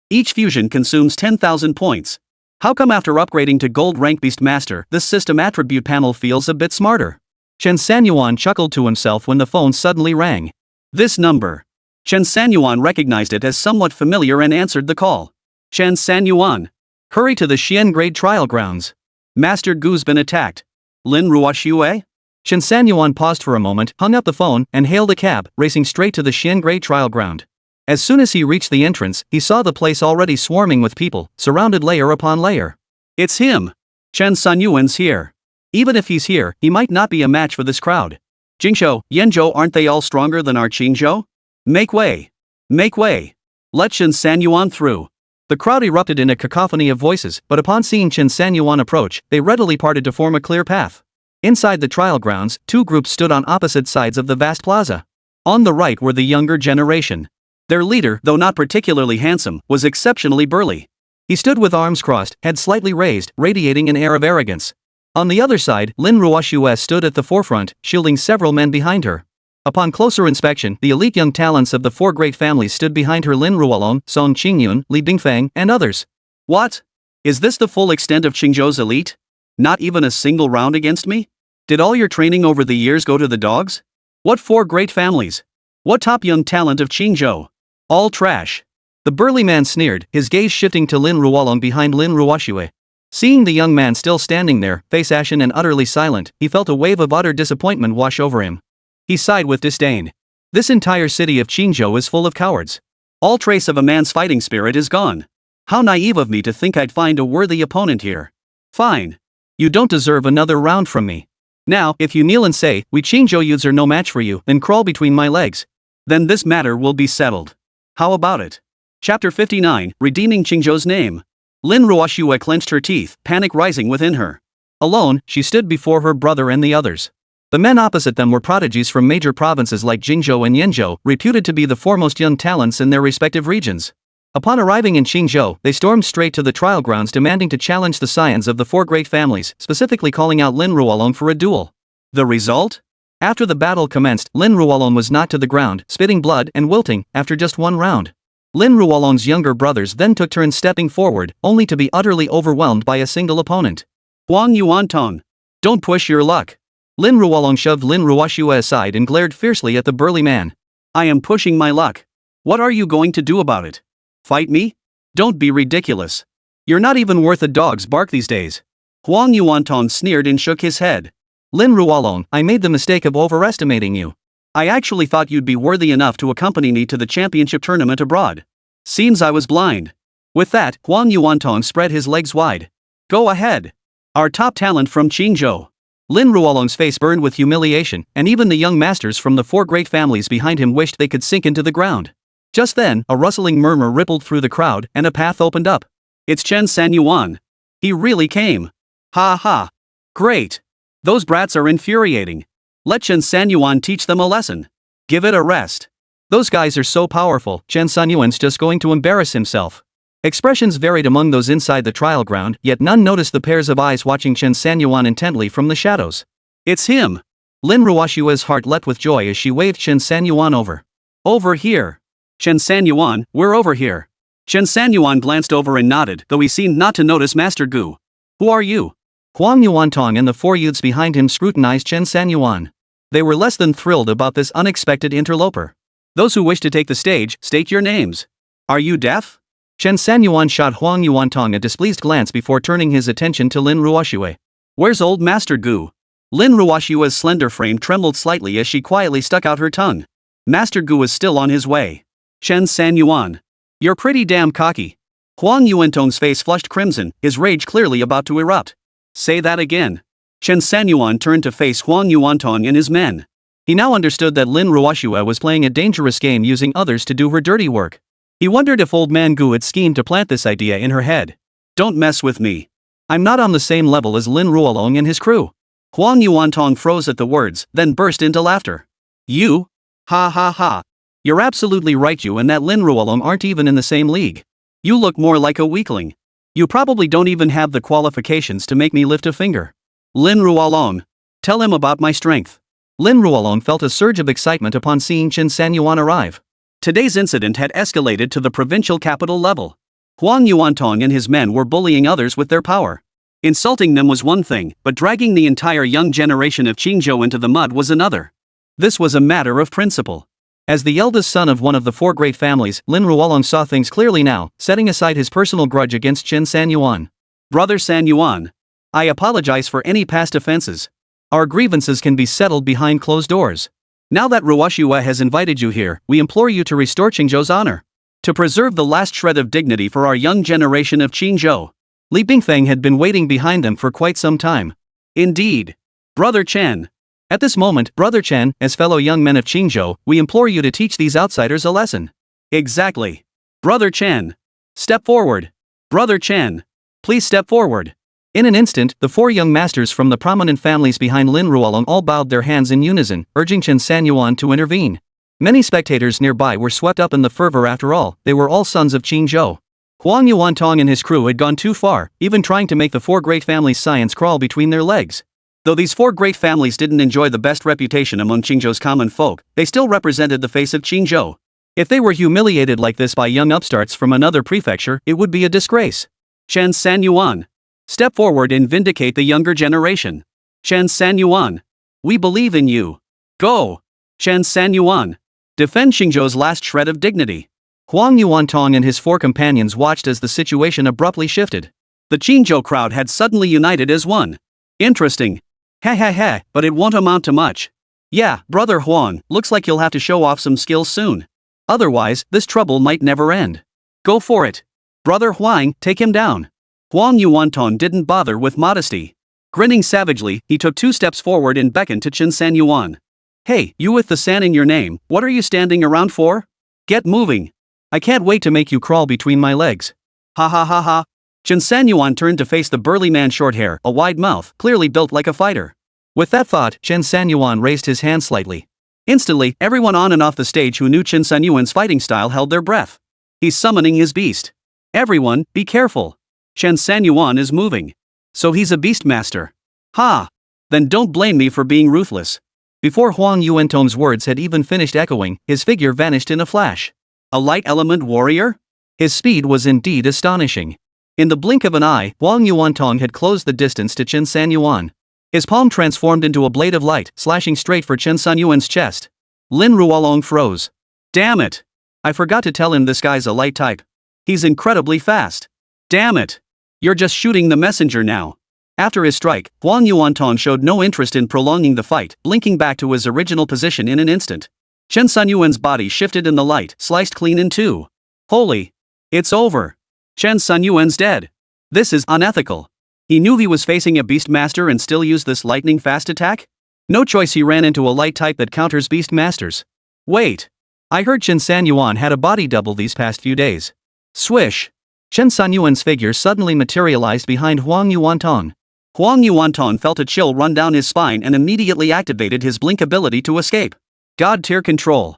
Each fusion consumes 10,000 points. How come after upgrading to Gold Rank Beastmaster, this system attribute panel feels a bit smarter? Chen Sanyuan chuckled to himself when the phone suddenly rang. This number. Chen Sanyuan recognized it as somewhat familiar and answered the call. Chen Sanyuan. Hurry to the Xian Grade trial grounds. Master Gu's been attacked. Lin Ruoxue? Chen Sanyuan paused for a moment, hung up the phone, and hailed a cab, racing straight to the Xian Grade trial ground. As soon as he reached the entrance, he saw the place already swarming with people, surrounded layer upon layer. It's him. Chen Sanyuan's here. Even if he's here, he might not be a match for this crowd. Qingzhou, Yenzhou, aren't they all stronger than our Qingzhou? Make way. Make way. Let Chen Sanyuan through. The crowd erupted in a cacophony of voices, but upon seeing Chen Sanyuan approach, they readily parted to form a clear path. Inside the trial grounds, two groups stood on opposite sides of the vast plaza. On the right were the younger generation. Their leader, though not particularly handsome, was exceptionally burly. He stood with arms crossed, head slightly raised, radiating an air of arrogance. On the other side, Lin Ruoxue stood at the forefront, shielding several men behind her. Upon closer inspection, the elite young talents of the four great families stood behind her: Lin Ruolong, Song Qingyun, Li Bingfang, and others. What? Is this the full extent of Qingzhou's elite? Not even a single round against me? Did all your training over the years go to the dogs? What four great families? What top young talent of Qingzhou? All trash. The burly man sneered, his gaze shifting to Lin Ruolong behind Lin Ruoxue. Seeing the young man still standing there, face ashen and utterly silent, he felt a wave of utter disappointment wash over him. He sighed with disdain. This entire city of Qingzhou is full of cowards. All trace of a man's fighting spirit is gone. How naive of me to think I'd find a worthy opponent here. Fine. You don't deserve another round from me. Now, if you kneel and say, "We Qingzhou youths are no match for you," then crawl between my legs. Then this matter will be settled. How about it? Chapter 59, Redeeming Qingzhou's Name. Lin Ruoxue clenched her teeth, panic rising within her. Alone, she stood before her brother and the others. The men opposite them were prodigies from major provinces like Qingzhou and Yenzhou, reputed to be the foremost young talents in their respective regions. Upon arriving in Qingzhou, they stormed straight to the trial grounds, demanding to challenge the scions of the four great families, specifically calling out Lin Ruolong for a duel. The result? After the battle commenced, Lin Ruolong was knocked to the ground, spitting blood and wilting, after just one round. Lin Ruolong's younger brothers then took turns stepping forward, only to be utterly overwhelmed by a single opponent. Huang Yuantong. Don't push your luck. Lin Ruolong shoved Lin Ruoxue aside and glared fiercely at the burly man. I am pushing my luck. What are you going to do about it? Fight me? Don't be ridiculous. You're not even worth a dog's bark these days. Huang Yuantong sneered and shook his head. Lin Ruolong, I made the mistake of overestimating you. I actually thought you'd be worthy enough to accompany me to the championship tournament abroad. Seems I was blind. With that, Huang Yuantong spread his legs wide. Go ahead. Our top talent from Qingzhou. Lin Ruolong's face burned with humiliation, and even the young masters from the four great families behind him wished they could sink into the ground. Just then, a rustling murmur rippled through the crowd, and a path opened up. It's Chen Sanyuan. He really came. Ha ha. Great. Those brats are infuriating. Let Chen Sanyuan teach them a lesson. Give it a rest. Those guys are so powerful, Chen Sanyuan's just going to embarrass himself. Expressions varied among those inside the trial ground, yet none noticed the pairs of eyes watching Chen Sanyuan intently from the shadows. It's him. Lin Ruoxue's heart leapt with joy as she waved Chen Sanyuan over. Over here. Chen Sanyuan, we're over here. Chen Sanyuan glanced over and nodded, though he seemed not to notice Master Gu. Who are you? Huang Yuantong and the four youths behind him scrutinized Chen Sanyuan. They were less than thrilled about this unexpected interloper. Those who wish to take the stage, state your names. Are you deaf? Chen Sanyuan shot Huang Yuantong a displeased glance before turning his attention to Lin Ruoxue. Where's old Master Gu? Lin Ruoxue's slender frame trembled slightly as she quietly stuck out her tongue. Master Gu is still on his way. Chen Sanyuan. You're pretty damn cocky. Huang Yuantong's face flushed crimson, his rage clearly about to erupt. Say that again. Chen Sanyuan turned to face Huang Yuantong and his men. He now understood that Lin Ruoxue was playing a dangerous game, using others to do her dirty work. He wondered if old man Gu had schemed to plant this idea in her head. Don't mess with me. I'm not on the same level as Lin Ruolong and his crew. Huang Yuantong froze at the words, then burst into laughter. You? Ha ha ha. You're absolutely right, you and that Lin Ruolong aren't even in the same league. You look more like a weakling. You probably don't even have the qualifications to make me lift a finger. Lin Ruolong. Tell him about my strength. Lin Ruolong felt a surge of excitement upon seeing Chen Sanyuan arrive. Today's incident had escalated to the provincial capital level. Huang Yuantong and his men were bullying others with their power. Insulting them was one thing, but dragging the entire young generation of Qingzhou into the mud was another. This was a matter of principle. As the eldest son of one of the four great families, Lin Ruolong saw things clearly now, setting aside his personal grudge against Chen Sanyuan. Brother Sanyuan, I apologize for any past offenses. Our grievances can be settled behind closed doors. Now that Ruoshua has invited you here, we implore you to restore Qingzhou's honor. To preserve the last shred of dignity for our young generation of Qingzhou. Li Bingfeng had been waiting behind them for quite some time. Indeed. Brother Chen. At this moment, Brother Chen, as fellow young men of Qingzhou, we implore you to teach these outsiders a lesson. Exactly. Brother Chen. Step forward. Brother Chen. Please step forward. In an instant, the four young masters from the prominent families behind Lin Ruolong all bowed their hands in unison, urging Chen Sanyuan to intervene. Many spectators nearby were swept up in the fervor. After all, they were all sons of Qingzhou. Huang Yuantong and his crew had gone too far, even trying to make the four great families' science crawl between their legs. Though these four great families didn't enjoy the best reputation among Qingzhou's common folk, they still represented the face of Qingzhou. If they were humiliated like this by young upstarts from another prefecture, it would be a disgrace. Chen Sanyuan. Step forward and vindicate the younger generation. Chen Sanyuan. We believe in you. Go. Chen Sanyuan. Defend Qingzhou's last shred of dignity. Huang Yuantong and his four companions watched as the situation abruptly shifted. The Qingzhou crowd had suddenly united as one. Interesting. Ha ha ha, but it won't amount to much. Yeah, Brother Huang, looks like you'll have to show off some skills soon. Otherwise, this trouble might never end. Go for it. Brother Huang, take him down. Huang Yuantong didn't bother with modesty. Grinning savagely, he took 2 steps forward and beckoned to Chen Sanyuan. Hey, you with the san in your name, what are you standing around for? Get moving. I can't wait to make you crawl between my legs. Ha ha ha ha. Chen Sanyuan turned to face the burly man, short hair, a wide mouth, clearly built like a fighter. With that thought, Chen Sanyuan raised his hand slightly. Instantly, everyone on and off the stage who knew Chen Sanyuan's fighting style held their breath. He's summoning his beast. Everyone, be careful. Chen Sanyuan is moving. So he's a beastmaster. Ha! Then don't blame me for being ruthless. Before Huang Yuantong's words had even finished echoing, his figure vanished in a flash. A light element warrior? His speed was indeed astonishing. In the blink of an eye, Huang Yuantong had closed the distance to Chen Sanyuan. His palm transformed into a blade of light, slashing straight for Chen Sanyuan's chest. Lin Ruolong froze. Damn it! I forgot to tell him this guy's a light type. He's incredibly fast. Damn it! You're just shooting the messenger now. After his strike, Huang Yuantong showed no interest in prolonging the fight, blinking back to his original position in an instant. Chen Sanyuan's body shifted in the light, sliced clean in two. Holy! It's over. Chen Sanyuan's dead. This is unethical. He knew he was facing a beastmaster and still used this lightning-fast attack? No choice, he ran into a light type that counters beastmasters. Wait. I heard Chen Sanyuan had a body double these past few days. Swish. Chen Sanyuan's figure suddenly materialized behind Huang Yuantong. Huang Yuantong felt a chill run down his spine and immediately activated his blink ability to escape. God tier control.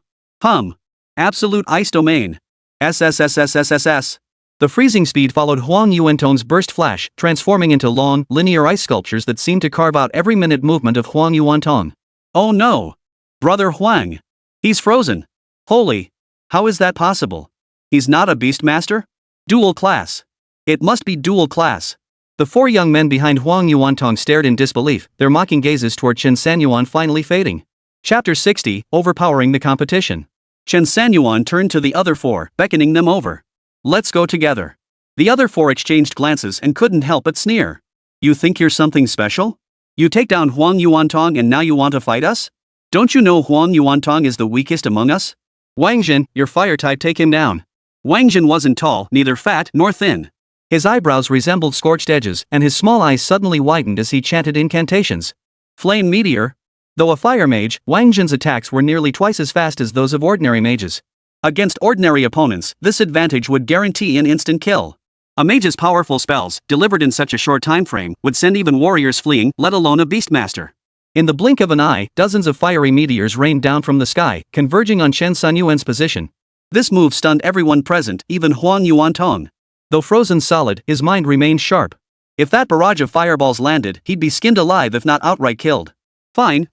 Absolute ice domain. SSSSSSS. The freezing speed followed Huang Yuantong's burst flash, transforming into long, linear ice sculptures that seemed to carve out every minute movement of Huang Yuantong. Oh no! Brother Huang! He's frozen! Holy! How is that possible? He's not a beastmaster? Dual class. It must be dual class. The four young men behind Huang Yuantong stared in disbelief, their mocking gazes toward Chen Sanyuan finally fading. Chapter 60, Overpowering the Competition. Chen Sanyuan turned to the other four, beckoning them over. Let's go together. The other four exchanged glances and couldn't help but sneer. You think you're something special? You take down Huang Yuantong and now you want to fight us? Don't you know Huang Yuantong is the weakest among us? Wang Jin, your fire type, take him down. Wang Jin wasn't tall, neither fat nor thin. His eyebrows resembled scorched edges, and his small eyes suddenly widened as he chanted incantations. Flame meteor. Though a fire mage, Wang Jin's attacks were nearly twice as fast as those of ordinary mages. Against ordinary opponents, this advantage would guarantee an instant kill. A mage's powerful spells, delivered in such a short time frame, would send even warriors fleeing, let alone a beastmaster. In the blink of an eye, dozens of fiery meteors rained down from the sky, converging on Chen Sanyuan's position. This move stunned everyone present, even Huang Yuantong. Though frozen solid, his mind remained sharp. If that barrage of fireballs landed, he'd be skinned alive if not outright killed. Fine.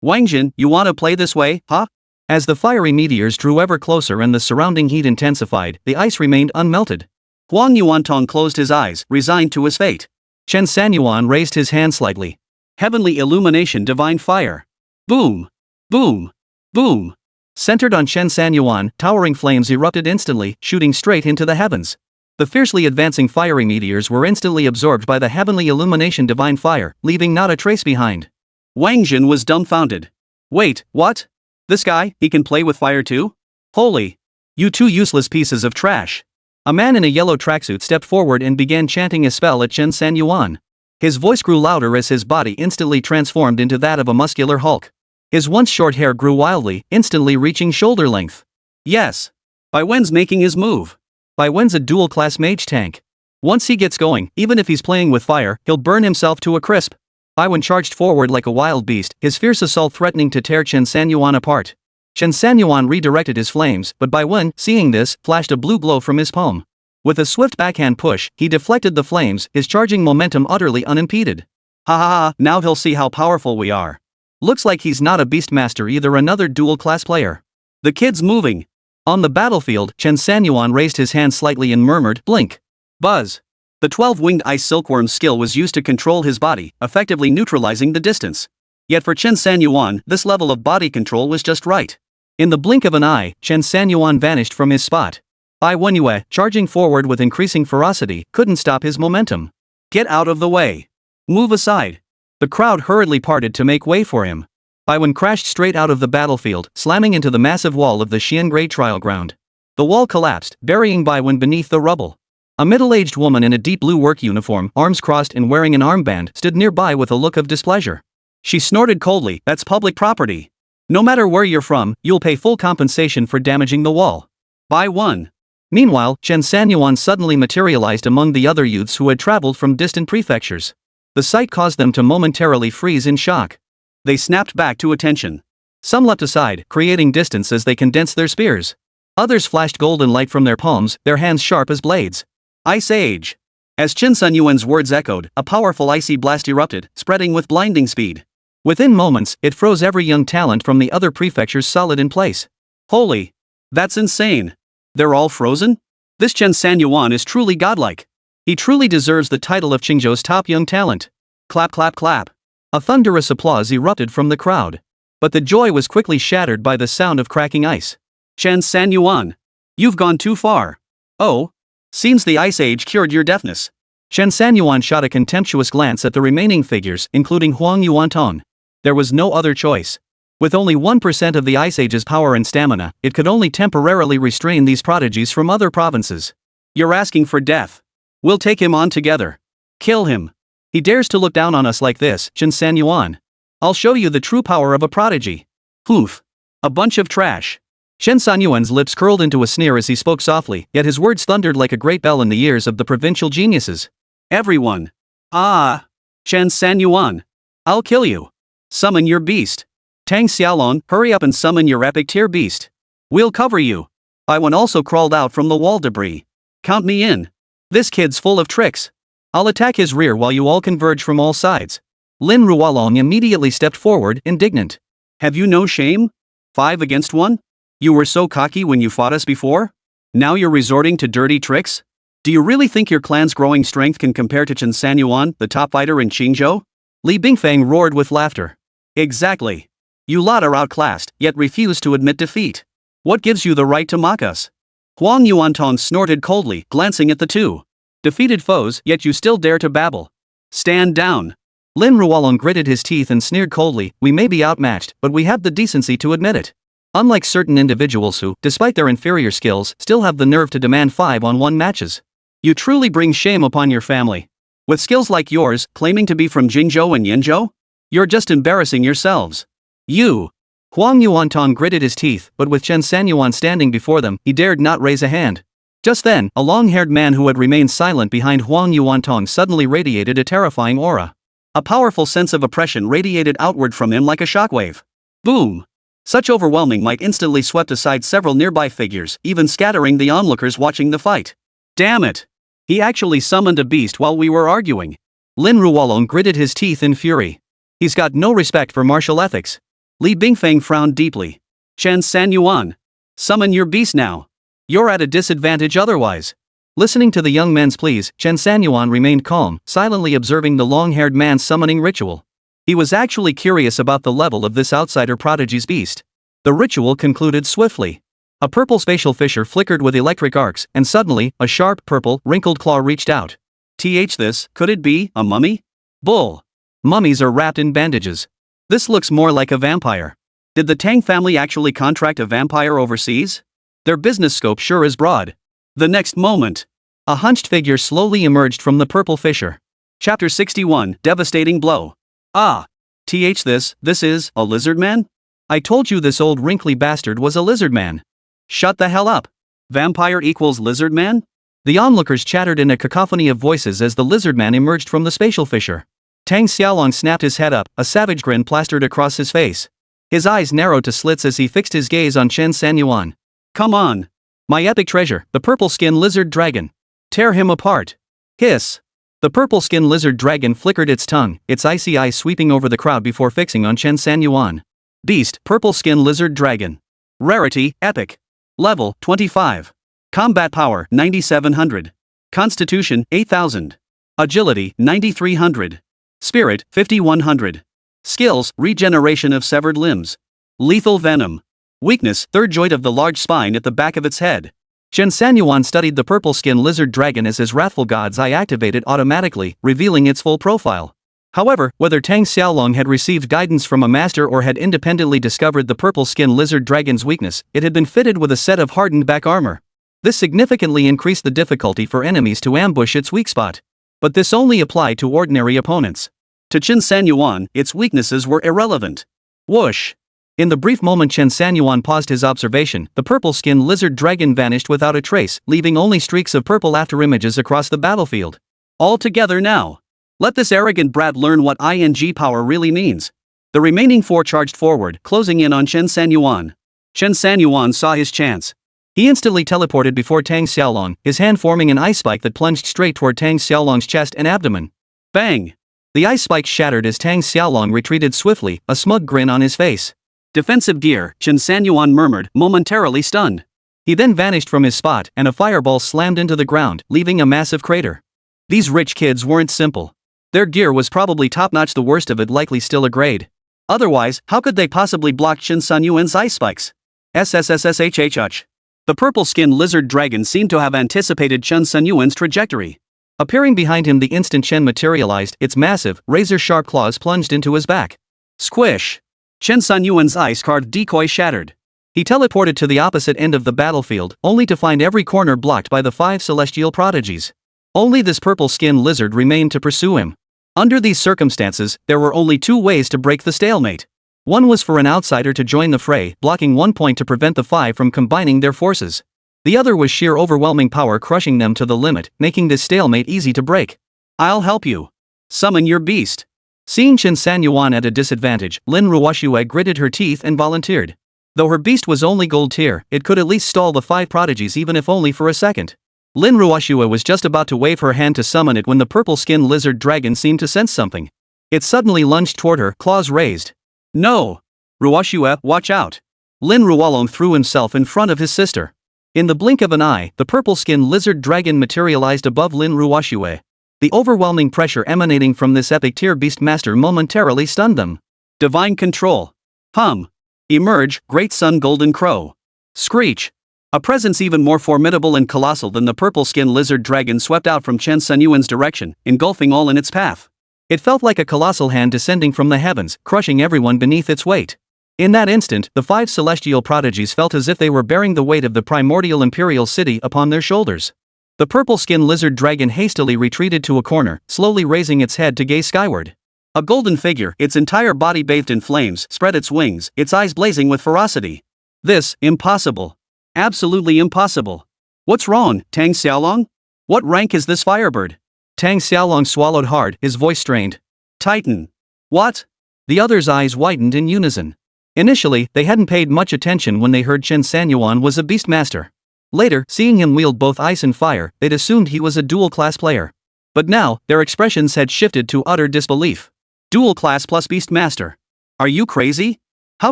Wang Jin, you wanna play this way, huh? As the fiery meteors drew ever closer and the surrounding heat intensified, the ice remained unmelted. Huang Yuantong closed his eyes, resigned to his fate. Chen Sanyuan raised his hand slightly. Heavenly illumination, divine fire. Boom! Boom! Boom! Centered on Chen Sanyuan, towering flames erupted instantly, shooting straight into the heavens. The fiercely advancing fiery meteors were instantly absorbed by the heavenly illumination divine fire, leaving not a trace behind. Wang Jin was dumbfounded. Wait, what? This guy, he can play with fire too? Holy! You two useless pieces of trash. A man in a yellow tracksuit stepped forward and began chanting a spell at Chen Sanyuan. His voice grew louder as his body instantly transformed into that of a muscular Hulk. His once short hair grew wildly, instantly reaching shoulder length. Yes. Bai Wen's making his move. Bai Wen's a dual-class mage tank. Once he gets going, even if he's playing with fire, he'll burn himself to a crisp. Bai Wen charged forward like a wild beast, his fierce assault threatening to tear Chen Sanyuan apart. Chen Sanyuan redirected his flames, but Bai Wen, seeing this, flashed a blue glow from his palm. With a swift backhand push, he deflected the flames, his charging momentum utterly unimpeded. Ha ha ha, now he'll see how powerful we are. Looks like he's not a beastmaster either, another dual-class player. The kid's moving. On the battlefield, Chen Sanyuan raised his hand slightly and murmured, blink. Buzz. The 12-winged ice silkworm's skill was used to control his body, effectively neutralizing the distance. Yet for Chen Sanyuan, this level of body control was just right. In the blink of an eye, Chen Sanyuan vanished from his spot. Bai Wenyue, charging forward with increasing ferocity, couldn't stop his momentum. Get out of the way. Move aside. The crowd hurriedly parted to make way for him. Bai Wen crashed straight out of the battlefield, slamming into the massive wall of the Xiangrai trial ground. The wall collapsed, burying Bai Wen beneath the rubble. A middle-aged woman in a deep blue work uniform, arms crossed and wearing an armband, stood nearby with a look of displeasure. She snorted coldly, that's public property. No matter where you're from, you'll pay full compensation for damaging the wall. Bai Wen. Meanwhile, Chen Sanyuan suddenly materialized among the other youths who had traveled from distant prefectures. The sight caused them to momentarily freeze in shock. They snapped back to attention. Some leapt aside, creating distance as they condensed their spears. Others flashed golden light from their palms, their hands sharp as blades. Ice Age. As Chen Sanyuan's words echoed, a powerful icy blast erupted, spreading with blinding speed. Within moments, it froze every young talent from the other prefectures solid in place. Holy! That's insane. They're all frozen? This Chen Sanyuan is truly godlike. He truly deserves the title of Qingzhou's top young talent. Clap clap clap. A thunderous applause erupted from the crowd. But the joy was quickly shattered by the sound of cracking ice. Chen Sanyuan. You've gone too far. Oh? Seems the Ice Age cured your deafness. Chen Sanyuan shot a contemptuous glance at the remaining figures, including Huang Yuantong. There was no other choice. With only 1% of the Ice Age's power and stamina, it could only temporarily restrain these prodigies from other provinces. You're asking for death. We'll take him on together. Kill him. He dares to look down on us like this, Chen Sanyuan. I'll show you the true power of a prodigy. Hoof. A bunch of trash. Chen Sanyuan's lips curled into a sneer as he spoke softly, yet his words thundered like a great bell in the ears of the provincial geniuses. Everyone. Ah. Chen Sanyuan. I'll kill you. Summon your beast. Tang Xiaolong, hurry up and summon your epic tier beast. We'll cover you. Bai Wen also crawled out from the wall debris. Count me in. This kid's full of tricks. I'll attack his rear while you all converge from all sides. Lin Ruolong immediately stepped forward, indignant. Have you no shame? 5 against 1? You were so cocky when you fought us before? Now you're resorting to dirty tricks? Do you really think your clan's growing strength can compare to Chen Sanyuan, the top fighter in Qingzhou? Li Bingfang roared with laughter. Exactly. You lot are outclassed, yet refuse to admit defeat. What gives you the right to mock us? Huang Yuantong snorted coldly, glancing at the two. Defeated foes, yet you still dare to babble. Stand down. Lin Ruolong gritted his teeth and sneered coldly, we may be outmatched, but we have the decency to admit it. Unlike certain individuals who, despite their inferior skills, still have the nerve to demand 5-on-1 matches. You truly bring shame upon your family. With skills like yours, claiming to be from Qingzhou and Yanzhou? You're just embarrassing yourselves. You. Huang Yuantong gritted his teeth, but with Chen Sanyuan standing before them, he dared not raise a hand. Just then, a long-haired man who had remained silent behind Huang Yuantong suddenly radiated a terrifying aura. A powerful sense of oppression radiated outward from him like a shockwave. Boom! Such overwhelming might instantly swept aside several nearby figures, even scattering the onlookers watching the fight. Damn it! He actually summoned a beast while we were arguing. Lin Ruolong gritted his teeth in fury. He's got no respect for martial ethics. Li Bingfang frowned deeply. Chen Sanyuan. Summon your beast now. You're at a disadvantage otherwise. Listening to the young man's pleas, Chen Sanyuan remained calm, silently observing the long-haired man's summoning ritual. He was actually curious about the level of this outsider prodigy's beast. The ritual concluded swiftly. A purple spatial fissure flickered with electric arcs, and suddenly, a sharp, purple, wrinkled claw reached out. This, could it be a mummy? Bull. Mummies are wrapped in bandages. This looks more like a vampire. Did the Tang family actually contract a vampire overseas? Their business scope sure is broad. The next moment, a hunched figure slowly emerged from the purple fissure. Chapter 61, Devastating Blow. Ah. This is a lizard man? I told you this old wrinkly bastard was a lizard man. Shut the hell up. Vampire equals lizard man? The onlookers chattered in a cacophony of voices as the lizard man emerged from the spatial fissure. Tang Xiaolong snapped his head up, a savage grin plastered across his face. His eyes narrowed to slits as he fixed his gaze on Chen Sanyuan. Come on. My epic treasure, the purple-skin lizard dragon. Tear him apart. Hiss. The purple-skin lizard dragon flickered its tongue, its icy eyes sweeping over the crowd before fixing on Chen Sanyuan. Beast, purple-skin lizard dragon. Rarity, epic. Level, 25. Combat power, 9700. Constitution, 8000. Agility, 9300. Spirit, 5100. Skills, regeneration of severed limbs. Lethal venom. Weakness, third joint of the large spine at the back of its head. Chen Sanyuan studied the purple-skin lizard dragon as his wrathful god's eye activated automatically, revealing its full profile. However, whether Tang Xiaolong had received guidance from a master or had independently discovered the purple-skin lizard dragon's weakness, it had been fitted with a set of hardened back armor. This significantly increased the difficulty for enemies to ambush its weak spot. But this only applied to ordinary opponents. To Chen Sanyuan, its weaknesses were irrelevant. Whoosh! In the brief moment Chen Sanyuan paused his observation, the purple-skinned lizard dragon vanished without a trace, leaving only streaks of purple afterimages across the battlefield. All together now. Let this arrogant brat learn what ing power really means. The remaining four charged forward, closing in on Chen Sanyuan. Chen Sanyuan saw his chance. He instantly teleported before Tang Xiaolong, his hand forming an ice spike that plunged straight toward Tang Xiaolong's chest and abdomen. Bang! The ice spike shattered as Tang Xiaolong retreated swiftly, a smug grin on his face. Defensive gear, Chen Sanyuan murmured, momentarily stunned. He then vanished from his spot, and a fireball slammed into the ground, leaving a massive crater. These rich kids weren't simple. Their gear was probably top-notch, the worst of it likely still a grade. Otherwise, how could they possibly block Chen Sanyuan's ice spikes? SSSSHHH. The purple-skinned lizard dragon seemed to have anticipated Chen Sanyuan's trajectory. Appearing behind him the instant Chen materialized, its massive, razor-sharp claws plunged into his back. Squish! Chen Sanyuan's ice-carved decoy shattered. He teleported to the opposite end of the battlefield, only to find every corner blocked by the 5 celestial prodigies. Only this purple-skinned lizard remained to pursue him. Under these circumstances, there were only 2 ways to break the stalemate. One was for an outsider to join the fray, blocking 1 point to prevent the 5 from combining their forces. The other was sheer overwhelming power crushing them to the limit, making this stalemate easy to break. I'll help you. Summon your beast. Seeing Chen Sanyuan at a disadvantage, Lin Ruoxue gritted her teeth and volunteered. Though her beast was only gold tier, it could at least stall the 5 prodigies even if only for a second. Lin Ruoxue was just about to wave her hand to summon it when the purple-skinned lizard dragon seemed to sense something. It suddenly lunged toward her, claws raised. No! Ruoxue, watch out! Lin Ruolong threw himself in front of his sister. In the blink of an eye, the purple-skinned lizard dragon materialized above Lin Ruoxue. The overwhelming pressure emanating from this epic tier beastmaster momentarily stunned them. Divine control. Hum. Emerge, great sun golden crow. Screech. A presence even more formidable and colossal than the purple-skinned lizard dragon swept out from Chen Sanyuan's direction, engulfing all in its path. It felt like a colossal hand descending from the heavens, crushing everyone beneath its weight. In that instant, the 5 celestial prodigies felt as if they were bearing the weight of the primordial imperial city upon their shoulders. The purple-skinned lizard dragon hastily retreated to a corner, slowly raising its head to gaze skyward. A golden figure, its entire body bathed in flames, spread its wings, its eyes blazing with ferocity. This, impossible. Absolutely impossible. What's wrong, Tang Xiaolong? What rank is this firebird? Tang Xiaolong swallowed hard, his voice strained. Titan. What? The others' eyes widened in unison. Initially, they hadn't paid much attention when they heard Chen Sanyuan was a beastmaster. Later, seeing him wield both ice and fire, they'd assumed he was a dual-class player. But now, their expressions had shifted to utter disbelief. Dual-class plus beastmaster. Are you crazy? How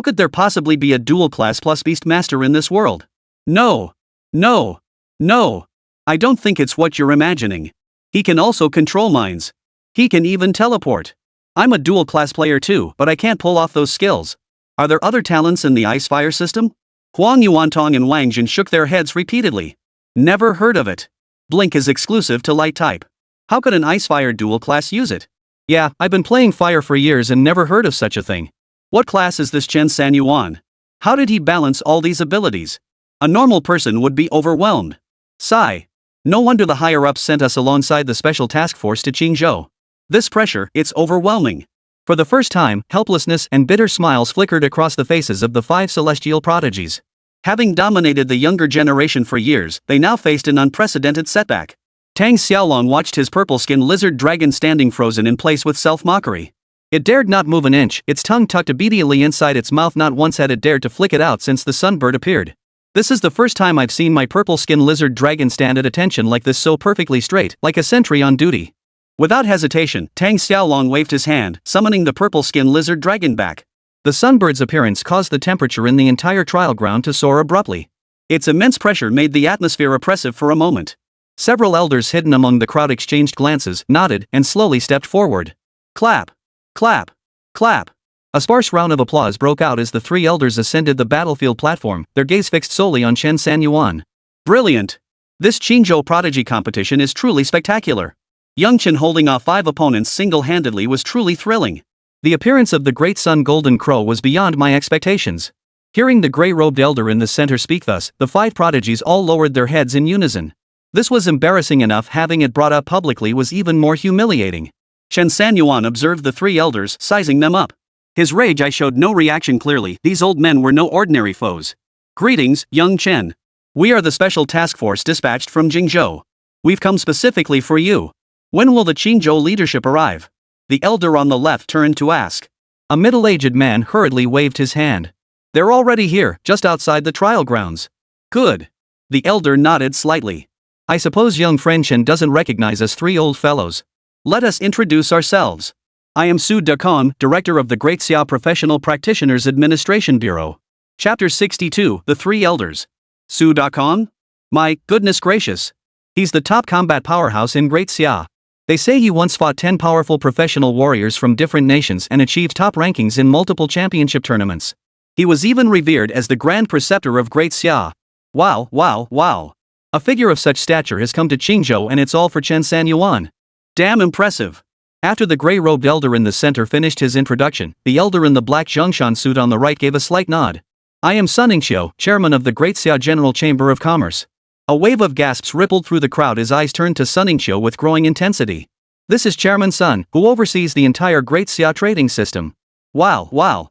could there possibly be a dual-class plus beastmaster in this world? No. No. No. I don't think it's what you're imagining. He can also control minds. He can even teleport. I'm a dual-class player too, but I can't pull off those skills. Are there other talents in the ice-fire system? Huang Yuantong and Wang Jin shook their heads repeatedly. Never heard of it. Blink is exclusive to light type. How could an ice-fire dual class use it? Yeah, I've been playing fire for years and never heard of such a thing. What class is this Chen Sanyuan? How did he balance all these abilities? A normal person would be overwhelmed. Sigh. No wonder the higher-ups sent us alongside the special task force to Qingzhou. This pressure, it's overwhelming. For the first time, helplessness and bitter smiles flickered across the faces of the 5 celestial prodigies. Having dominated the younger generation for years, they now faced an unprecedented setback. Tang Xiaolong watched his purple-skinned lizard dragon standing frozen in place with self-mockery. It dared not move an inch, its tongue tucked obediently inside its mouth. Not once had it dared to flick it out since the sunbird appeared. This is the first time I've seen my purple-skinned lizard dragon stand at attention like this, so perfectly straight, like a sentry on duty. Without hesitation, Tang Xiaolong waved his hand, summoning the purple-skinned lizard dragon back. The sunbird's appearance caused the temperature in the entire trial ground to soar abruptly. Its immense pressure made the atmosphere oppressive for a moment. Several elders hidden among the crowd exchanged glances, nodded, and slowly stepped forward. Clap! Clap! Clap! A sparse round of applause broke out as the 3 elders ascended the battlefield platform, their gaze fixed solely on Chen Sanyuan. Brilliant! This Qingzhou prodigy competition is truly spectacular. Young Chen holding off 5 opponents single-handedly was truly thrilling. The appearance of the Great Sun Golden Crow was beyond my expectations. Hearing the gray-robed elder in the center speak thus, the 5 prodigies all lowered their heads in unison. This was embarrassing enough, having it brought up publicly was even more humiliating. Chen Sanyuan observed the 3 elders, sizing them up. His rage I showed no reaction. Clearly, these old men were no ordinary foes. Greetings, young Chen. We are the special task force dispatched from Qingzhou. We've come specifically for you. When will the Qingzhou leadership arrive? The elder on the left turned to ask. A middle-aged man hurriedly waved his hand. They're already here, just outside the trial grounds. Good. The elder nodded slightly. I suppose young friend Chen doesn't recognize us 3 old fellows. Let us introduce ourselves. I am Su Dakong, Director of the Great Xia Professional Practitioners Administration Bureau. Chapter 62, The 3 Elders. Su Dakong? My goodness gracious. He's the top combat powerhouse in Great Xia. They say he once fought 10 powerful professional warriors from different nations and achieved top rankings in multiple championship tournaments. He was even revered as the Grand Preceptor of Great Xia. Wow, wow, wow. A figure of such stature has come to Qingzhou, and it's all for Chen Sanyuan. Damn impressive. After the gray-robed elder in the center finished his introduction, the elder in the black Zhongshan suit on the right gave a slight nod. I am Sunmmary, chairman of the Great Xia General Chamber of Commerce. A wave of gasps rippled through the crowd as eyes turned to Sunmmary with growing intensity. This is Chairman Sun, who oversees the entire Great Xia trading system. Wow,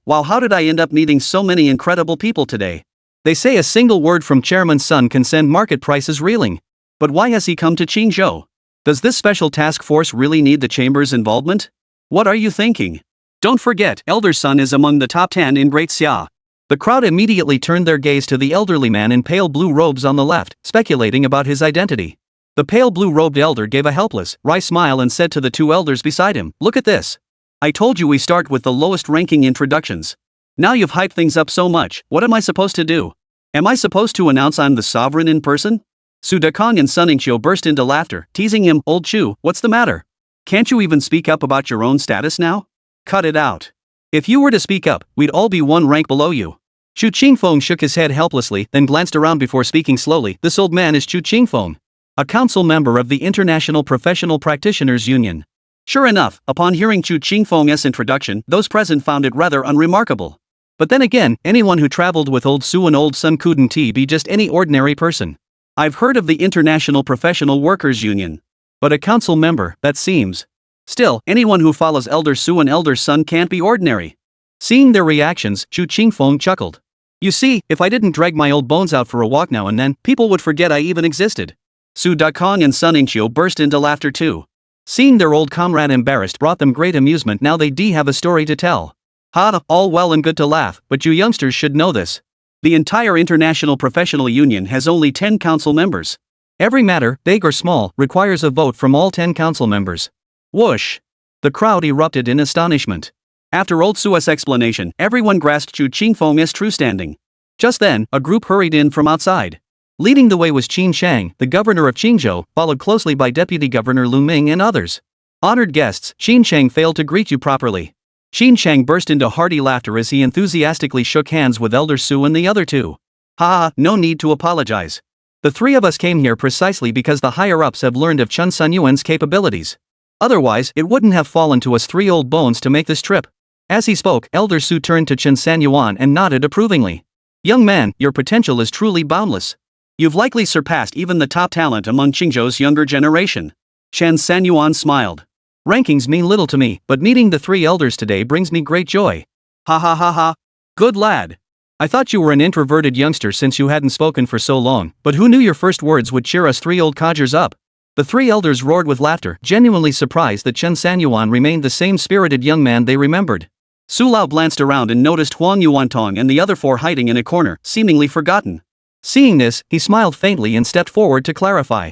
how did I end up meeting so many incredible people today? They say a single word from Chairman Sun can send market prices reeling. But why has he come to Qingzhou? Does this special task force really need the chamber's involvement? What are you thinking? Don't forget, Elder Sun is among the top 10 in Great Xia. The crowd immediately turned their gaze to the elderly man in pale blue robes on the left, speculating about his identity. The pale blue-robed elder gave a helpless, wry smile and said to the 2 elders beside him, look at this. I told you we start with the lowest ranking introductions. Now you've hyped things up so much, what am I supposed to do? Am I supposed to announce I'm the sovereign in person? Su Dakong and Sunmmary burst into laughter, teasing him, old Chu, what's the matter? Can't you even speak up about your own status now? Cut it out. If you were to speak up, we'd all be 1 rank below you. Chu Qingfeng shook his head helplessly, then glanced around before speaking slowly. This old man is Chu Qingfeng, a council member of the International Professional Practitioners Union. Sure enough, upon hearing Chu Qingfeng's introduction, those present found it rather unremarkable. But then again, anyone who traveled with old Su and old Sun couldn't be just any ordinary person. I've heard of the International Professional Workers Union. But a council member, that seems. Still, anyone who follows Elder Su and Elder Sun can't be ordinary. Seeing their reactions, Chu Qingfeng chuckled. You see, if I didn't drag my old bones out for a walk now and then, people would forget I even existed. Su Dakong and Sunmmary burst into laughter too. Seeing their old comrade embarrassed brought them great amusement. Now they have a story to tell. All well and good to laugh, but you youngsters should know this. The entire International Professional Union has only 10 council members. Every matter, big or small, requires a vote from all 10 council members. Whoosh! The crowd erupted in astonishment. After old Su's explanation, everyone grasped Chu Qingfeng's true standing. Just then, a group hurried in from outside. Leading the way was Qin Shang, the governor of Qingzhou, followed closely by Deputy Governor Lu Ming and others. Honored guests, Qin Shang failed to greet you properly. Qin Chang burst into hearty laughter as he enthusiastically shook hands with Elder Su and the other two. Haha, no need to apologize. The three of us came here precisely because the higher-ups have learned of Chen Sanyuan's capabilities. Otherwise, it wouldn't have fallen to us three old bones to make this trip. As he spoke, Elder Su turned to Chen Sanyuan and nodded approvingly. Young man, your potential is truly boundless. You've likely surpassed even the top talent among Qingzhou's younger generation. Chen Sanyuan smiled. Rankings mean little to me, but meeting the three elders today brings me great joy. Ha ha ha ha. Good lad. I thought you were an introverted youngster since you hadn't spoken for so long, but who knew your first words would cheer us three old codgers up? The three elders roared with laughter, genuinely surprised that Chen Sanyuan remained the same spirited young man they remembered. Su Lao glanced around and noticed Huang Yuantong and the other four hiding in a corner, seemingly forgotten. Seeing this, he smiled faintly and stepped forward to clarify.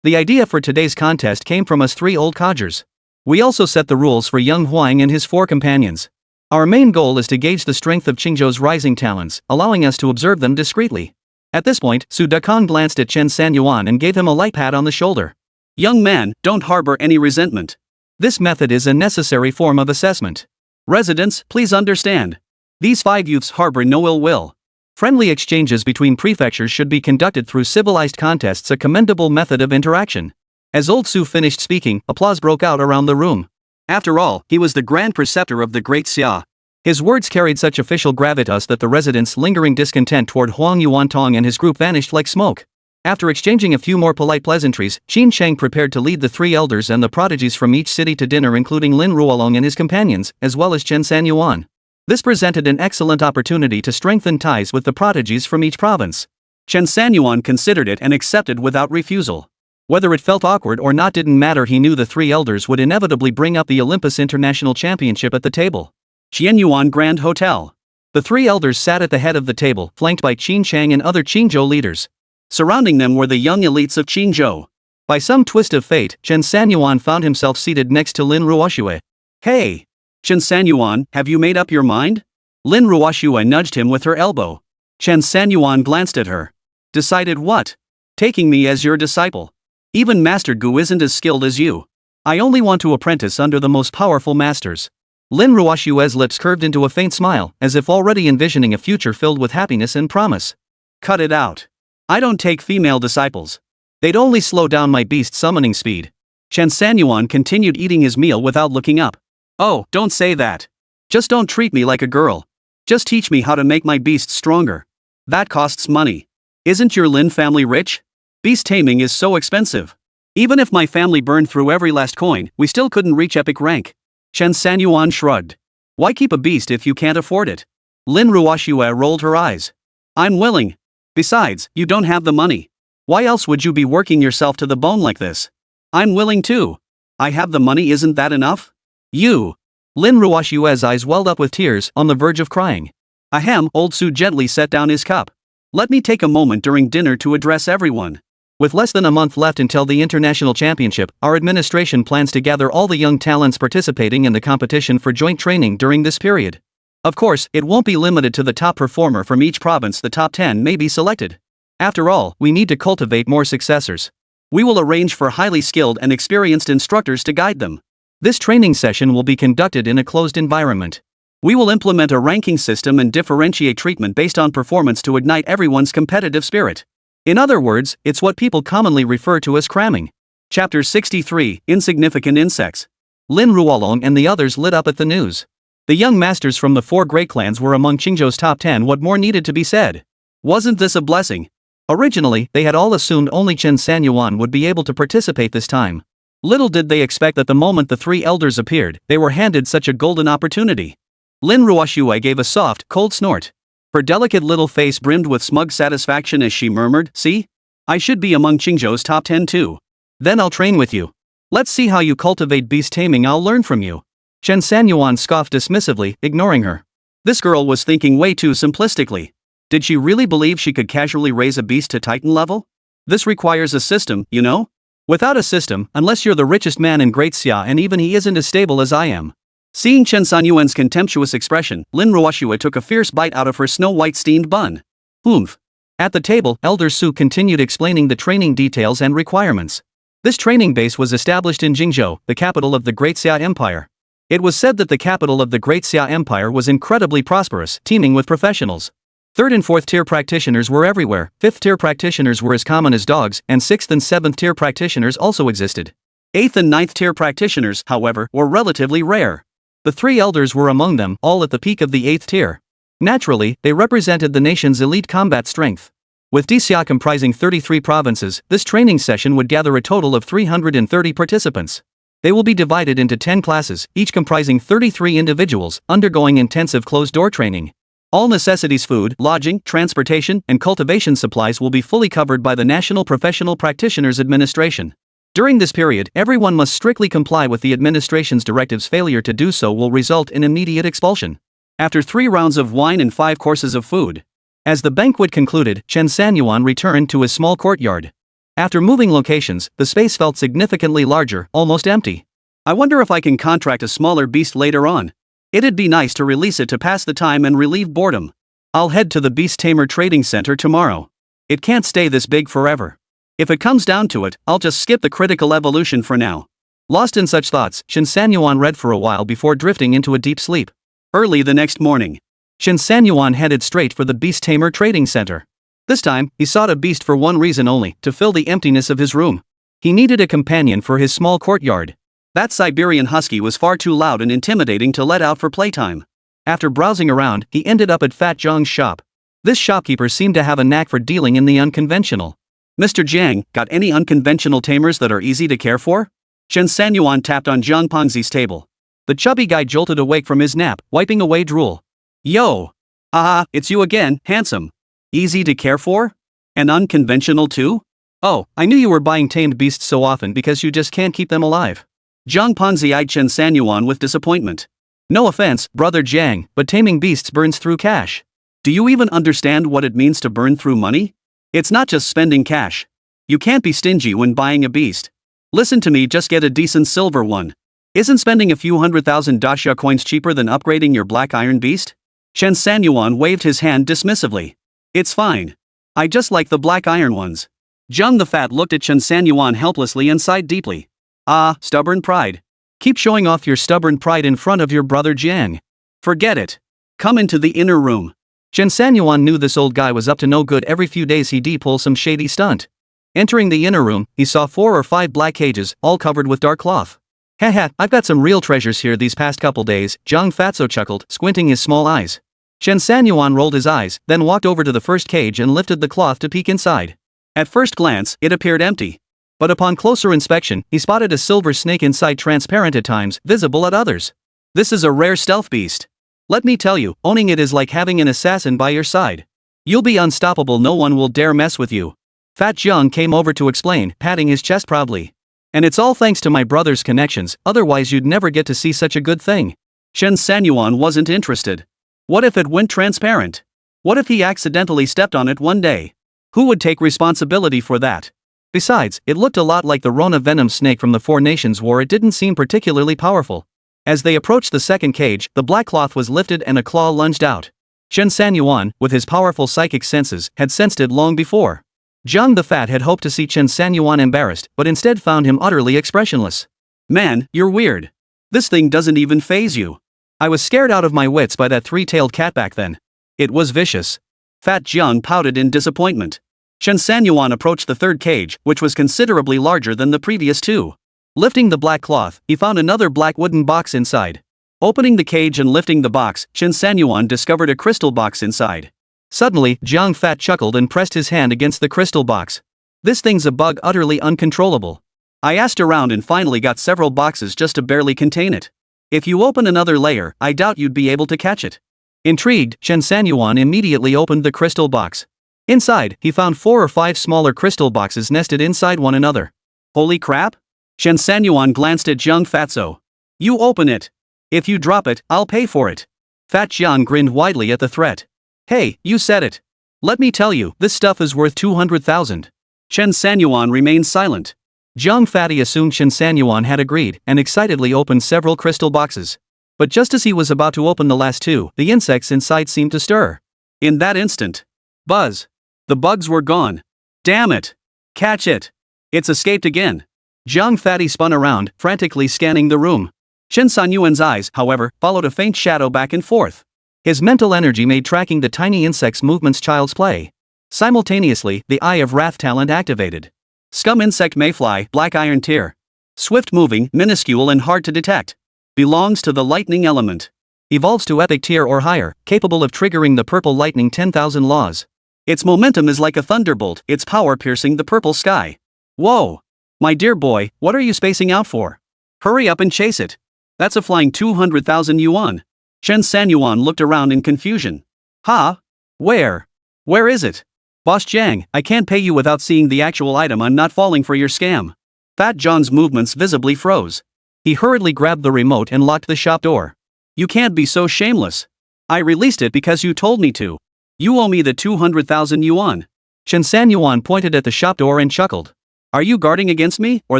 The idea for today's contest came from us three old codgers. We also set the rules for young Huang and his four companions. Our main goal is to gauge the strength of Qingzhou's rising talents, allowing us to observe them discreetly. At this point, Su Dakong glanced at Chen Sanyuan and gave him a light pat on the shoulder. Young man, don't harbor any resentment. This method is a necessary form of assessment. Residents, please understand. These five youths harbor no ill will. Friendly exchanges between prefectures should be conducted through civilized contests, a commendable method of interaction. As Old Su finished speaking, applause broke out around the room. After all, he was the Grand Preceptor of the Great Xia. His words carried such official gravitas that the residents' lingering discontent toward Huang Yuantong and his group vanished like smoke. After exchanging a few more polite pleasantries, Qin Chang prepared to lead the three elders and the prodigies from each city to dinner, including Lin Ruolong and his companions, as well as Chen Sanyuan. This presented an excellent opportunity to strengthen ties with the prodigies from each province. Chen Sanyuan considered it and accepted without refusal. Whether it felt awkward or not didn't matter, he knew the three elders would inevitably bring up the Olympus International Championship at the table. Qianyuan Grand Hotel. The three elders sat at the head of the table, flanked by Qin Chang and other Qingzhou leaders. Surrounding them were the young elites of Qingzhou. By some twist of fate, Chen Sanyuan found himself seated next to Lin Ruoxue. Hey! Chen Sanyuan, have you made up your mind? Lin Ruoxue nudged him with her elbow. Chen Sanyuan glanced at her. Decided what? Taking me as your disciple. Even Master Gu isn't as skilled as you. I only want to apprentice under the most powerful masters. Lin Ruoxue's lips curved into a faint smile, as if already envisioning a future filled with happiness and promise. Cut it out. I don't take female disciples. They'd only slow down my beast summoning speed. Chen Sanyuan continued eating his meal without looking up. Oh, don't say that. Just don't treat me like a girl. Just teach me how to make my beast stronger. That costs money. Isn't your Lin family rich? Beast taming is so expensive. Even if my family burned through every last coin, we still couldn't reach epic rank. Chen Sanyuan shrugged. Why keep a beast if you can't afford it? Lin Ruoxue rolled her eyes. I'm willing. Besides, you don't have the money. Why else would you be working yourself to the bone like this? I'm willing too. I have the money, isn't that enough? You. Lin Ruoxue's eyes welled up with tears, on the verge of crying. Ahem, Old Su gently set down his cup. Let me take a moment during dinner to address everyone. With less than a month left until the International Championship, our administration plans to gather all the young talents participating in the competition for joint training during this period. Of course, it won't be limited to the top performer from each province. The top 10 may be selected. After all, we need to cultivate more successors. We will arrange for highly skilled and experienced instructors to guide them. This training session will be conducted in a closed environment. We will implement a ranking system and differentiate treatment based on performance to ignite everyone's competitive spirit. In other words, it's what people commonly refer to as cramming. Chapter 63, Insignificant Insects. Lin Ruolong and the others lit up at the news. The young masters from the four great clans were among Qingzhou's top 10. What more needed to be said? Wasn't this a blessing? Originally, they had all assumed only Chen Sanyuan would be able to participate this time. Little did they expect that the moment the three elders appeared, they were handed such a golden opportunity. Lin Ruoxue gave a soft, cold snort. Her delicate little face brimmed with smug satisfaction as she murmured, "See? I should be among Qingzhou's top 10 too. Then I'll train with you. Let's see how you cultivate beast taming. I'll learn from you." Chen Sanyuan scoffed dismissively, ignoring her. This girl was thinking way too simplistically. Did she really believe she could casually raise a beast to Titan level? This requires a system, you know? Without a system, unless you're the richest man in Great Xia, and even he isn't as stable as I am. Seeing Chen Sanyuan's contemptuous expression, Lin Ruoxue took a fierce bite out of her snow-white steamed bun. Oomph. At the table, Elder Su continued explaining the training details and requirements. This training base was established in Qingzhou, the capital of the Great Xia Empire. It was said that the capital of the Great Xia Empire was incredibly prosperous, teeming with professionals. 3rd and 4th tier practitioners were everywhere, 5th tier practitioners were as common as dogs, and 6th and 7th tier practitioners also existed. 8th and 9th tier practitioners, however, were relatively rare. The 3 elders were among them, all at the peak of the 8th tier. Naturally, they represented the nation's elite combat strength. With Xia comprising 33 provinces, this training session would gather a total of 330 participants. They will be divided into 10 classes, each comprising 33 individuals, undergoing intensive closed-door training. All necessities, food, lodging, transportation, and cultivation supplies will be fully covered by the National Professional Practitioners Administration. During this period, everyone must strictly comply with the administration's directives. Failure to do so will result in immediate expulsion. After 3 rounds of wine and 5 courses of food. As the banquet concluded, Chen Sanyuan returned to his small courtyard. After moving locations, the space felt significantly larger, almost empty. I wonder if I can contract a smaller beast later on. It'd be nice to release it to pass the time and relieve boredom. I'll head to the Beast Tamer trading center tomorrow. It can't stay this big forever. If it comes down to it, I'll just skip the critical evolution for now. Lost in such thoughts, Chen Sanyuan read for a while before drifting into a deep sleep. Early the next morning, Chen Sanyuan headed straight for the Beast Tamer trading center. This time, he sought a beast for one reason only, to fill the emptiness of his room. He needed a companion for his small courtyard. That Siberian Husky was far too loud and intimidating to let out for playtime. After browsing around, he ended up at Fat Zhang's shop. This shopkeeper seemed to have a knack for dealing in the unconventional. Mr. Jiang, got any unconventional tamers that are easy to care for? Chen Sanyuan tapped on Jiang Pengzi's table. The chubby guy jolted awake from his nap, wiping away drool. Yo! Aha, it's you again, handsome. Easy to care for? And unconventional too? Oh, I knew you were buying tamed beasts so often because you just can't keep them alive. Jiang Pengzi eyed Chen Sanyuan with disappointment. No offense, brother Jiang, but taming beasts burns through cash. Do you even understand what it means to burn through money? It's not just spending cash. You can't be stingy when buying a beast. Listen to me, just get a decent silver one. Isn't spending a few 100,000 daxia coins cheaper than upgrading your black iron beast? Chen Sanyuan waved his hand dismissively. It's fine. I just like the black iron ones. Jiang the Fat looked at Chen Sanyuan helplessly and sighed deeply. Ah, stubborn pride. Keep showing off your stubborn pride in front of your brother Jiang. Forget it. Come into the inner room. Chen Sanyuan knew this old guy was up to no good. Every few days he'd pull some shady stunt. Entering the inner room, he saw 4 or 5 black cages, all covered with dark cloth. Haha, I've got some real treasures here these past couple days, Jiang Fatso chuckled, squinting his small eyes. Chen Sanyuan rolled his eyes, then walked over to the first cage and lifted the cloth to peek inside. At first glance, it appeared empty. But upon closer inspection, he spotted a silver snake inside, transparent at times, visible at others. This is a rare stealth beast. Let me tell you, owning it is like having an assassin by your side. You'll be unstoppable, no one will dare mess with you. Fat Jiang came over to explain, patting his chest proudly. And it's all thanks to my brother's connections, otherwise you'd never get to see such a good thing. Chen Sanyuan wasn't interested. What if it went transparent? What if he accidentally stepped on it one day? Who would take responsibility for that? Besides, it looked a lot like the Rona venom snake from the Four Nations War. It didn't seem particularly powerful. As they approached the second cage, the black cloth was lifted and a claw lunged out. Chen Sanyuan, with his powerful psychic senses, had sensed it long before. Jiang the Fat had hoped to see Chen Sanyuan embarrassed, but instead found him utterly expressionless. Man, you're weird. This thing doesn't even faze you. I was scared out of my wits by that 3-tailed cat back then. It was vicious. Fat Jiang pouted in disappointment. Chen Sanyuan approached the third cage, which was considerably larger than the previous 2. Lifting the black cloth, he found another black wooden box inside. Opening the cage and lifting the box, Chen Sanyuan discovered a crystal box inside. Suddenly, Jiang Fat chuckled and pressed his hand against the crystal box. This thing's a bug, utterly uncontrollable. I asked around and finally got several boxes just to barely contain it. If you open another layer, I doubt you'd be able to catch it. Intrigued, Chen Sanyuan immediately opened the crystal box. Inside, he found 4 or 5 smaller crystal boxes nested inside one another. Holy crap! Chen Sanyuan glanced at Jiang Fatso. You open it. If you drop it, I'll pay for it. Fat Jiang grinned widely at the threat. Hey, you said it. Let me tell you, this stuff is worth 200,000. Chen Sanyuan remained silent. Jiang Fatty assumed Chen Sanyuan had agreed, and excitedly opened several crystal boxes. But just as he was about to open the last 2, the insects inside seemed to stir. In that instant, buzz! The bugs were gone. Damn it! Catch it! It's escaped again. Jiang Fatty spun around, frantically scanning the room. Chen Sanyuan's eyes, however, followed a faint shadow back and forth. His mental energy made tracking the tiny insect's movements child's play. Simultaneously, the Eye of Wrath talent activated. Scum insect mayfly, black iron tier. Swift moving, minuscule and hard to detect. Belongs to the lightning element. Evolves to epic tier or higher, capable of triggering the purple lightning 10,000 laws. Its momentum is like a thunderbolt, its power piercing the purple sky. Whoa! My dear boy, what are you spacing out for? Hurry up and chase it. That's a flying 200,000 yuan. Chen Sanyuan looked around in confusion. Ha? Where? Where is it? Boss Jiang, I can't pay you without seeing the actual item. I'm not falling for your scam. Fat John's movements visibly froze. He hurriedly grabbed the remote and locked the shop door. You can't be so shameless. I released it because you told me to. You owe me the 200,000 yuan. Chen Sanyuan pointed at the shop door and chuckled. Are you guarding against me, or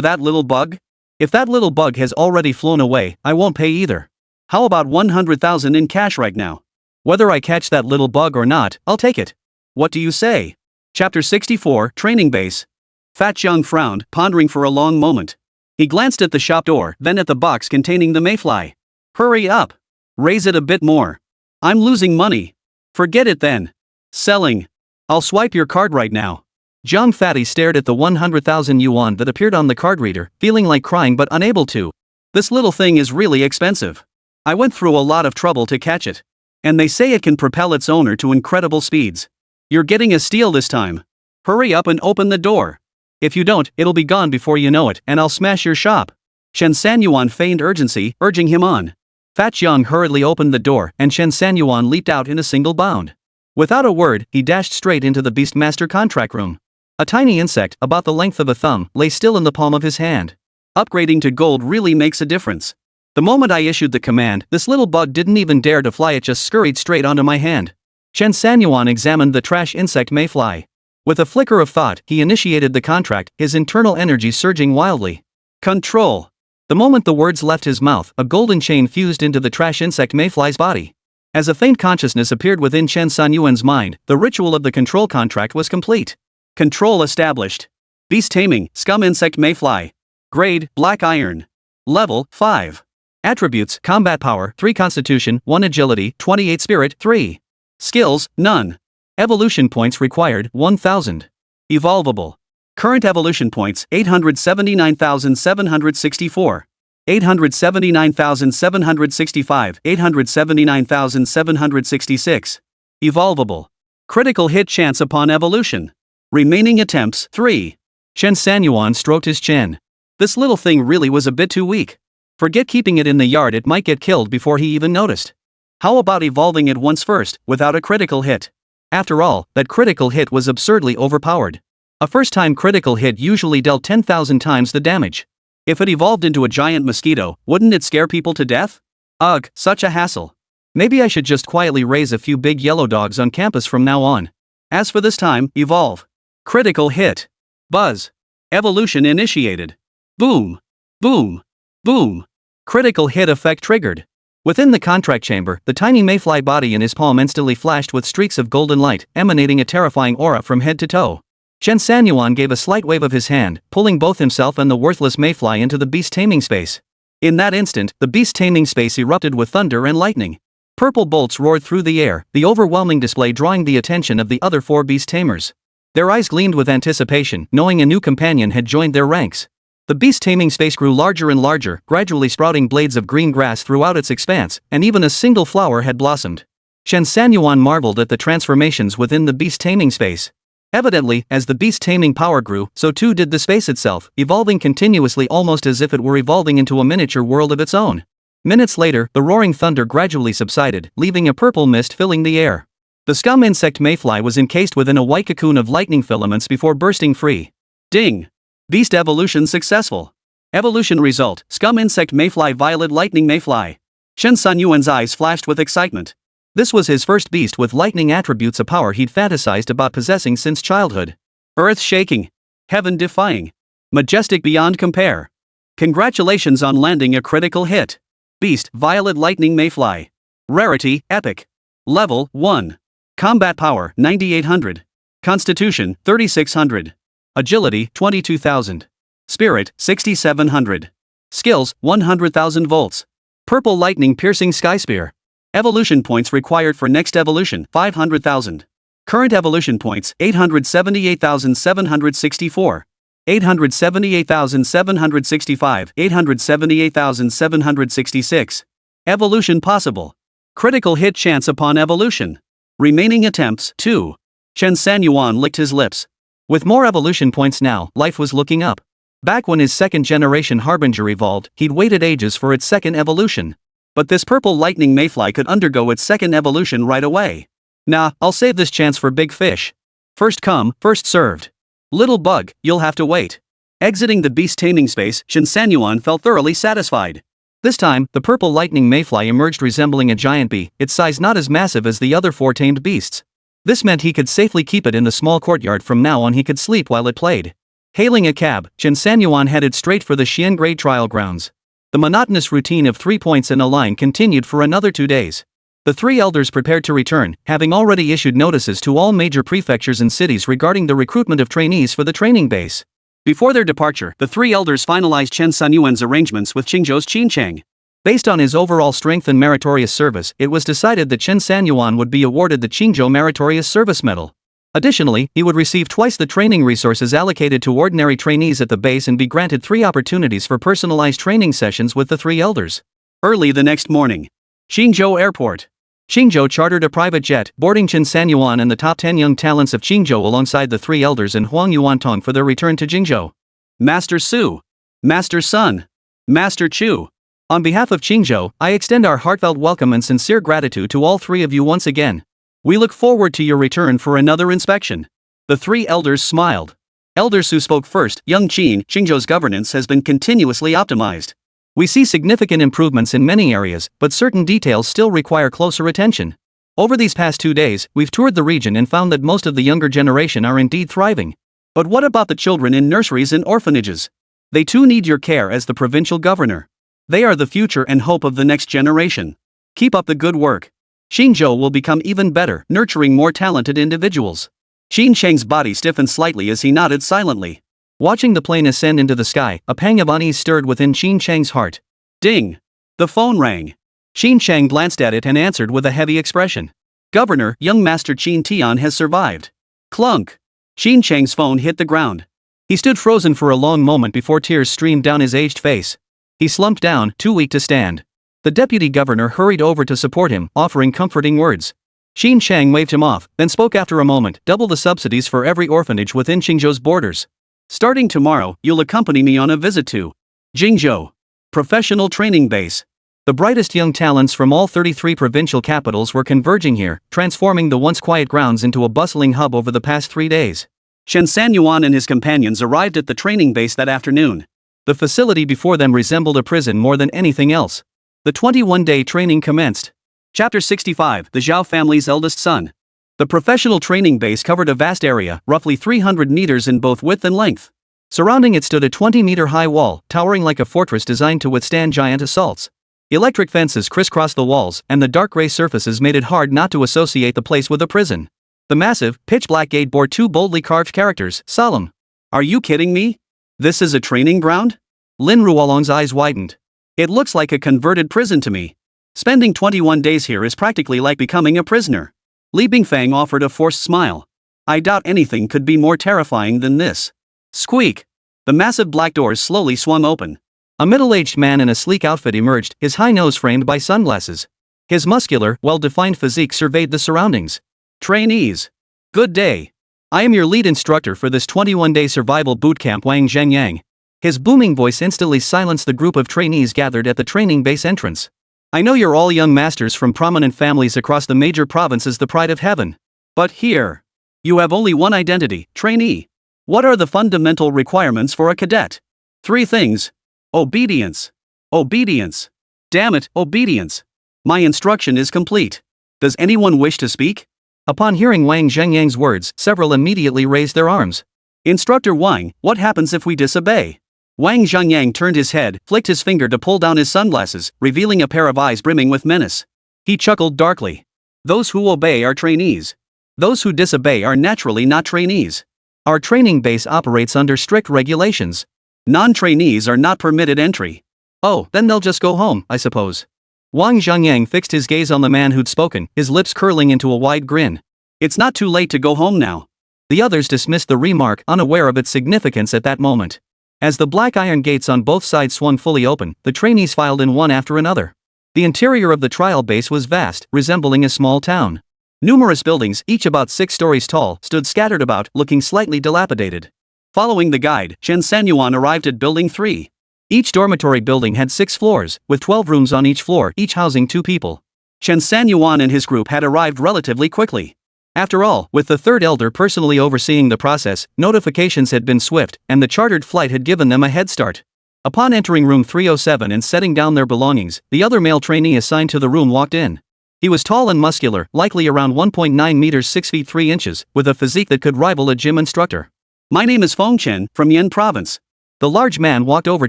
that little bug? If that little bug has already flown away, I won't pay either. How about 100,000 in cash right now? Whether I catch that little bug or not, I'll take it. What do you say? Chapter 64, Training Base. Fat Jiang frowned, pondering for a long moment. He glanced at the shop door, then at the box containing the mayfly. Hurry up. Raise it a bit more. I'm losing money. Forget it then. Selling. I'll swipe your card right now. Jiang Fatty stared at the 100,000 yuan that appeared on the card reader, feeling like crying but unable to. This little thing is really expensive. I went through a lot of trouble to catch it. And they say it can propel its owner to incredible speeds. You're getting a steal this time. Hurry up and open the door. If you don't, it'll be gone before you know it, and I'll smash your shop. Chen Sanyuan feigned urgency, urging him on. Fat Jiang hurriedly opened the door, and Chen Sanyuan leaped out in a single bound. Without a word, he dashed straight into the beastmaster contract room. A tiny insect, about the length of a thumb, lay still in the palm of his hand. Upgrading to gold really makes a difference. The moment I issued the command, this little bug didn't even dare to fly, it just scurried straight onto my hand. Chen Sanyuan examined the trash insect mayfly. With a flicker of thought, he initiated the contract, his internal energy surging wildly. Control. The moment the words left his mouth, a golden chain fused into the trash insect mayfly's body. As a faint consciousness appeared within Chen Sanyuan's mind, the ritual of the control contract was complete. Control established. Beast Taming, Scum Insect Mayfly. Grade, Black Iron. Level, 5. Attributes, Combat Power, 3 Constitution, 1 Agility, 28 Spirit, 3. Skills, none. Evolution points required, 1,000. Evolvable. Current evolution points, 879,764. 879,765, 879,766. Evolvable. Critical hit chance upon evolution. Remaining attempts, 3. Chen Sanyuan stroked his chin. This little thing really was a bit too weak. Forget keeping it in the yard, it might get killed before he even noticed. How about evolving it once first, without a critical hit? After all, that critical hit was absurdly overpowered. A first-time critical hit usually dealt 10,000 times the damage. If it evolved into a giant mosquito, wouldn't it scare people to death? Ugh, such a hassle. Maybe I should just quietly raise a few big yellow dogs on campus from now on. As for this time, evolve. Critical hit. Buzz. Evolution initiated. Boom. Boom. Boom. Critical hit effect triggered. Within the contract chamber, the tiny mayfly body in his palm instantly flashed with streaks of golden light, emanating a terrifying aura from head to toe. Chen Sanyuan gave a slight wave of his hand, pulling both himself and the worthless mayfly into the beast taming space. In that instant, the beast taming space erupted with thunder and lightning. Purple bolts roared through the air, the overwhelming display drawing the attention of the other 4 beast tamers. Their eyes gleamed with anticipation, knowing a new companion had joined their ranks. The beast taming space grew larger and larger, gradually sprouting blades of green grass throughout its expanse, and even a single flower had blossomed. Chen Sanyuan marveled at the transformations within the beast taming space. Evidently, as the beast taming power grew, so too did the space itself, evolving continuously almost as if it were evolving into a miniature world of its own. Minutes later, the roaring thunder gradually subsided, leaving a purple mist filling the air. The scum insect mayfly was encased within a white cocoon of lightning filaments before bursting free. Ding! Beast evolution successful. Evolution result, scum insect mayfly violet lightning mayfly. Chen Sanyuan's eyes flashed with excitement. This was his first beast with lightning attributes, a power he'd fantasized about possessing since childhood. Earth-shaking. Heaven-defying. Majestic beyond compare. Congratulations on landing a critical hit. Beast, Violet Lightning Mayfly. Rarity, Epic. Level, 1. Combat Power, 9800. Constitution, 3600. Agility, 22,000. Spirit, 6700. Skills, 100,000 volts. Purple lightning piercing sky spear. Evolution points required for next evolution, 500,000. Current evolution points, 878,764. 878,765, 878,766. Evolution possible. Critical hit chance upon evolution. Remaining attempts, 2. Chen Sanyuan licked his lips. With more evolution points now, life was looking up. Back when his second generation Harbinger evolved, he'd waited ages for its second evolution. But this purple lightning mayfly could undergo its second evolution right away. Nah, I'll save this chance for big fish. First come, first served. Little bug, you'll have to wait. Exiting the beast taming space, Chen Sanyuan felt thoroughly satisfied. This time, the purple lightning mayfly emerged resembling a giant bee, its size not as massive as the other 4 tamed beasts. This meant he could safely keep it in the small courtyard. From now on he could sleep while it played. Hailing a cab, Chen Sanyuan headed straight for the Xian grade trial grounds. The monotonous routine of 3 points in a line continued for another 2 days. The 3 elders prepared to return, having already issued notices to all major prefectures and cities regarding the recruitment of trainees for the training base. Before their departure, the 3 elders finalized Chen Sanyuan's arrangements with Qingzhou's Qingcheng. Based on his overall strength and meritorious service, it was decided that Chen Sanyuan would be awarded the Qingzhou Meritorious Service Medal. Additionally, he would receive twice the training resources allocated to ordinary trainees at the base and be granted 3 opportunities for personalized training sessions with the 3 elders. Early the next morning. Qingzhou Airport. Qingzhou chartered a private jet, boarding Chen Sanyuan and the top 10 young talents of Qingzhou alongside the 3 elders and Huang Yuantong for their return to Qingzhou. Master Su. Master Sun. Master Chu. On behalf of Qingzhou, I extend our heartfelt welcome and sincere gratitude to all 3 of you once again. We look forward to your return for another inspection. The 3 elders smiled. Elder Su spoke first. Young Qin, Qingzhou's governance has been continuously optimized. We see significant improvements in many areas, but certain details still require closer attention. Over these past 2 days, we've toured the region and found that most of the younger generation are indeed thriving. But what about the children in nurseries and orphanages? They too need your care as the provincial governor. They are the future and hope of the next generation. Keep up the good work. Qingzhou will become even better, nurturing more talented individuals. Qingcheng's body stiffened slightly as he nodded silently. Watching the plane ascend into the sky, a pang of unease stirred within Qingcheng's heart. Ding! The phone rang. Qingcheng glanced at it and answered with a heavy expression. Governor, young Master Qin Tian has survived. Clunk! Qingcheng's phone hit the ground. He stood frozen for a long moment before tears streamed down his aged face. He slumped down, too weak to stand. The deputy governor hurried over to support him, offering comforting words. Qingcheng waved him off, then spoke after a moment. Double the subsidies for every orphanage within Qingzhou's borders. Starting tomorrow, you'll accompany me on a visit to Qingzhou Professional Training Base. The brightest young talents from all 33 provincial capitals were converging here, transforming the once quiet grounds into a bustling hub over the past 3 days. Chen Sanyuan and his companions arrived at the training base that afternoon. The facility before them resembled a prison more than anything else. The 21-day training commenced. Chapter 65, the Zhao family's eldest son. The professional training base covered a vast area, roughly 300 meters in both width and length. Surrounding it stood a 20-meter-high wall, towering like a fortress designed to withstand giant assaults. Electric fences crisscrossed the walls, and the dark gray surfaces made it hard not to associate the place with a prison. The massive, pitch-black gate bore 2 boldly carved characters, solemn. Are you kidding me? This is a training ground? Lin Ruolong's eyes widened. It looks like a converted prison to me. Spending 21 days here is practically like becoming a prisoner. Li Bingfang offered a forced smile. I doubt anything could be more terrifying than this. Squeak! The massive black doors slowly swung open. A middle-aged man in a sleek outfit emerged, his high nose framed by sunglasses. His muscular, well-defined physique surveyed the surroundings. Trainees. Good day. I am your lead instructor for this 21-day survival bootcamp, Wang Zhengyang. His booming voice instantly silenced the group of trainees gathered at the training base entrance. I know you're all young masters from prominent families across the major provinces, the pride of heaven. But here, you have only one identity, trainee. What are the fundamental requirements for a cadet? 3 things. Obedience. Obedience. Damn it, obedience. My instruction is complete. Does anyone wish to speak? Upon hearing Wang Zhengyang's words, several immediately raised their arms. Instructor Wang, what happens if we disobey? Wang Zhengyang turned his head, flicked his finger to pull down his sunglasses, revealing a pair of eyes brimming with menace. He chuckled darkly. Those who obey are trainees. Those who disobey are naturally not trainees. Our training base operates under strict regulations. Non-trainees are not permitted entry. Oh, then they'll just go home, I suppose. Wang Zhengyang fixed his gaze on the man who'd spoken, his lips curling into a wide grin. It's not too late to go home now. The others dismissed the remark, unaware of its significance at that moment. As the black iron gates on both sides swung fully open, the trainees filed in one after another. The interior of the trial base was vast, resembling a small town. Numerous buildings, each about 6 stories tall, stood scattered about, looking slightly dilapidated. Following the guide, Chen Sanyuan arrived at Building 3. Each dormitory building had 6 floors, with 12 rooms on each floor, each housing 2 people. Chen Sanyuan and his group had arrived relatively quickly. After all, with the third elder personally overseeing the process, notifications had been swift, and the chartered flight had given them a head start. Upon entering room 307 and setting down their belongings, the other male trainee assigned to the room walked in. He was tall and muscular, likely around 1.9 meters 6 feet 3 inches, with a physique that could rival a gym instructor. My name is Feng Chen, from Yin Province. The large man walked over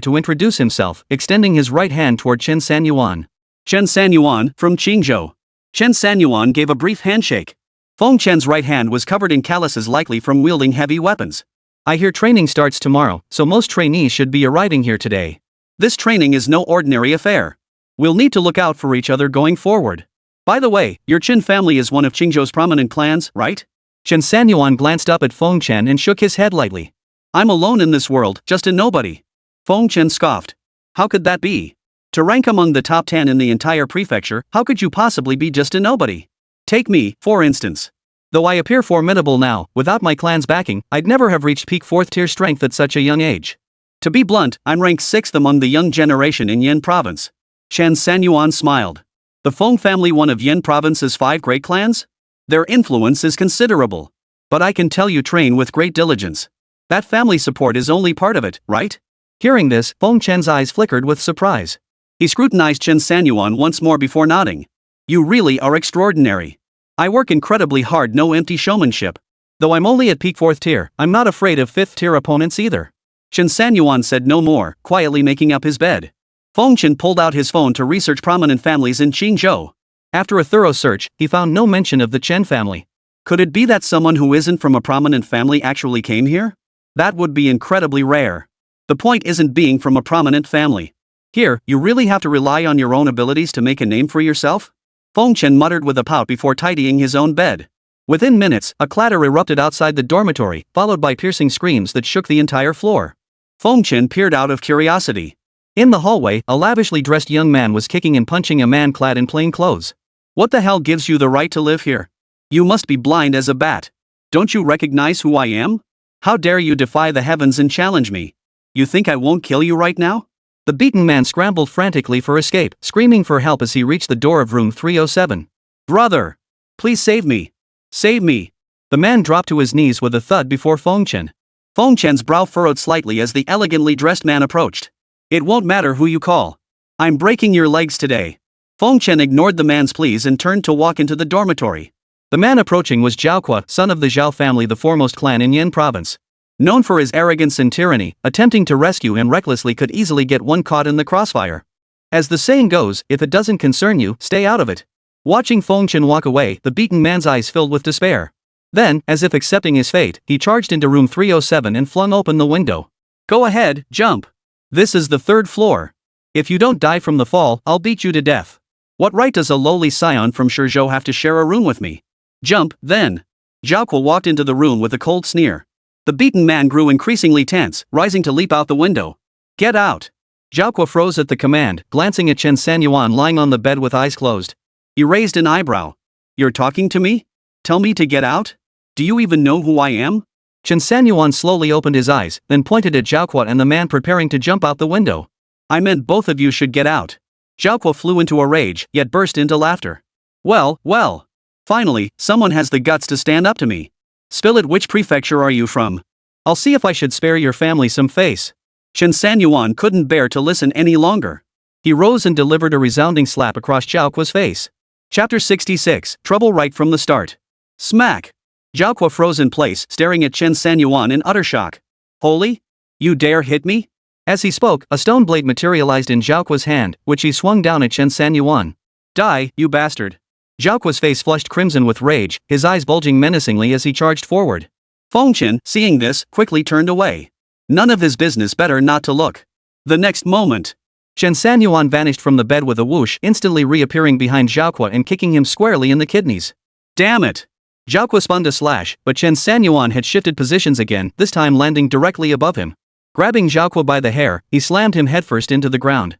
to introduce himself, extending his right hand toward Chen Sanyuan. Chen Sanyuan, from Qingzhou. Chen Sanyuan gave a brief handshake. Feng Chen's right hand was covered in calluses, likely from wielding heavy weapons. I hear training starts tomorrow, so most trainees should be arriving here today. This training is no ordinary affair. We'll need to look out for each other going forward. By the way, your Chen family is one of Qingzhou's prominent clans, right? Chen Sanyuan glanced up at Feng Chen and shook his head lightly. I'm alone in this world, just a nobody. Feng Chen scoffed. How could that be? To rank among the top 10 in the entire prefecture, how could you possibly be just a nobody? Take me, for instance. Though I appear formidable now, without my clan's backing, I'd never have reached peak 4th tier strength at such a young age. To be blunt, I'm ranked 6th among the young generation in Yin Province. Chen Sanyuan smiled. The Feng family, one of Yin Province's 5 great clans? Their influence is considerable. But I can tell you train with great diligence. That family support is only part of it, right? Hearing this, Feng Chen's eyes flickered with surprise. He scrutinized Chen Sanyuan once more before nodding. You really are extraordinary. I work incredibly hard, no empty showmanship. Though I'm only at peak 4th tier, I'm not afraid of 5th tier opponents either. Chen Sanyuan said no more, quietly making up his bed. Feng Chen pulled out his phone to research prominent families in Qingzhou. After a thorough search, he found no mention of the Chen family. Could it be that someone who isn't from a prominent family actually came here? That would be incredibly rare. The point isn't being from a prominent family. Here, you really have to rely on your own abilities to make a name for yourself? Feng Chen muttered with a pout before tidying his own bed. Within minutes, a clatter erupted outside the dormitory, followed by piercing screams that shook the entire floor. Feng Chen peered out of curiosity. In the hallway, a lavishly dressed young man was kicking and punching a man clad in plain clothes. What the hell gives you the right to live here? You must be blind as a bat. Don't you recognize who I am? How dare you defy the heavens and challenge me? You think I won't kill you right now? The beaten man scrambled frantically for escape, screaming for help as he reached the door of room 307. Brother! Please save me! Save me! The man dropped to his knees with a thud before Feng Chen. Feng Chen's brow furrowed slightly as the elegantly dressed man approached. It won't matter who you call. I'm breaking your legs today. Feng Chen ignored the man's pleas and turned to walk into the dormitory. The man approaching was Zhaoqua, son of the Zhao family, the foremost clan in Yin Province. Known for his arrogance and tyranny, attempting to rescue him recklessly could easily get one caught in the crossfire. As the saying goes, if it doesn't concern you, stay out of it. Watching Feng Chen walk away, the beaten man's eyes filled with despair. Then, as if accepting his fate, he charged into room 307 and flung open the window. Go ahead, jump. This is the 3rd floor. If you don't die from the fall, I'll beat you to death. What right does a lowly scion from Qingzhou have to share a room with me? Jump, then. Zhaoqua walked into the room with a cold sneer. The beaten man grew increasingly tense, rising to leap out the window. Get out! Zhaoqua froze at the command, glancing at Chen Sanyuan lying on the bed with eyes closed. He raised an eyebrow. You're talking to me? Tell me to get out? Do you even know who I am? Chen Sanyuan slowly opened his eyes, then pointed at Zhaoqua and the man preparing to jump out the window. I meant both of you should get out. Zhaoqua flew into a rage, yet burst into laughter. Well, well. Finally, someone has the guts to stand up to me. Spill it, which prefecture are you from? I'll see if I should spare your family some face. Chen Sanyuan couldn't bear to listen any longer. He rose and delivered a resounding slap across Zhaoqua's face. Chapter 66, Trouble right from the start. Smack! Zhaoqua froze in place, staring at Chen Sanyuan in utter shock. Holy? You dare hit me? As he spoke, a stone blade materialized in Zhaoqua's hand, which he swung down at Chen Sanyuan. Die, you bastard! Zhaoqua's face flushed crimson with rage, his eyes bulging menacingly as he charged forward. Feng Chen, seeing this, quickly turned away. None of his business, better not to look. The next moment, Chen Sanyuan vanished from the bed with a whoosh, instantly reappearing behind Zhaoque and kicking him squarely in the kidneys. Damn it! Zhaoque spun to slash, but Chen Sanyuan had shifted positions again, this time landing directly above him. Grabbing Zhaoque by the hair, he slammed him headfirst into the ground.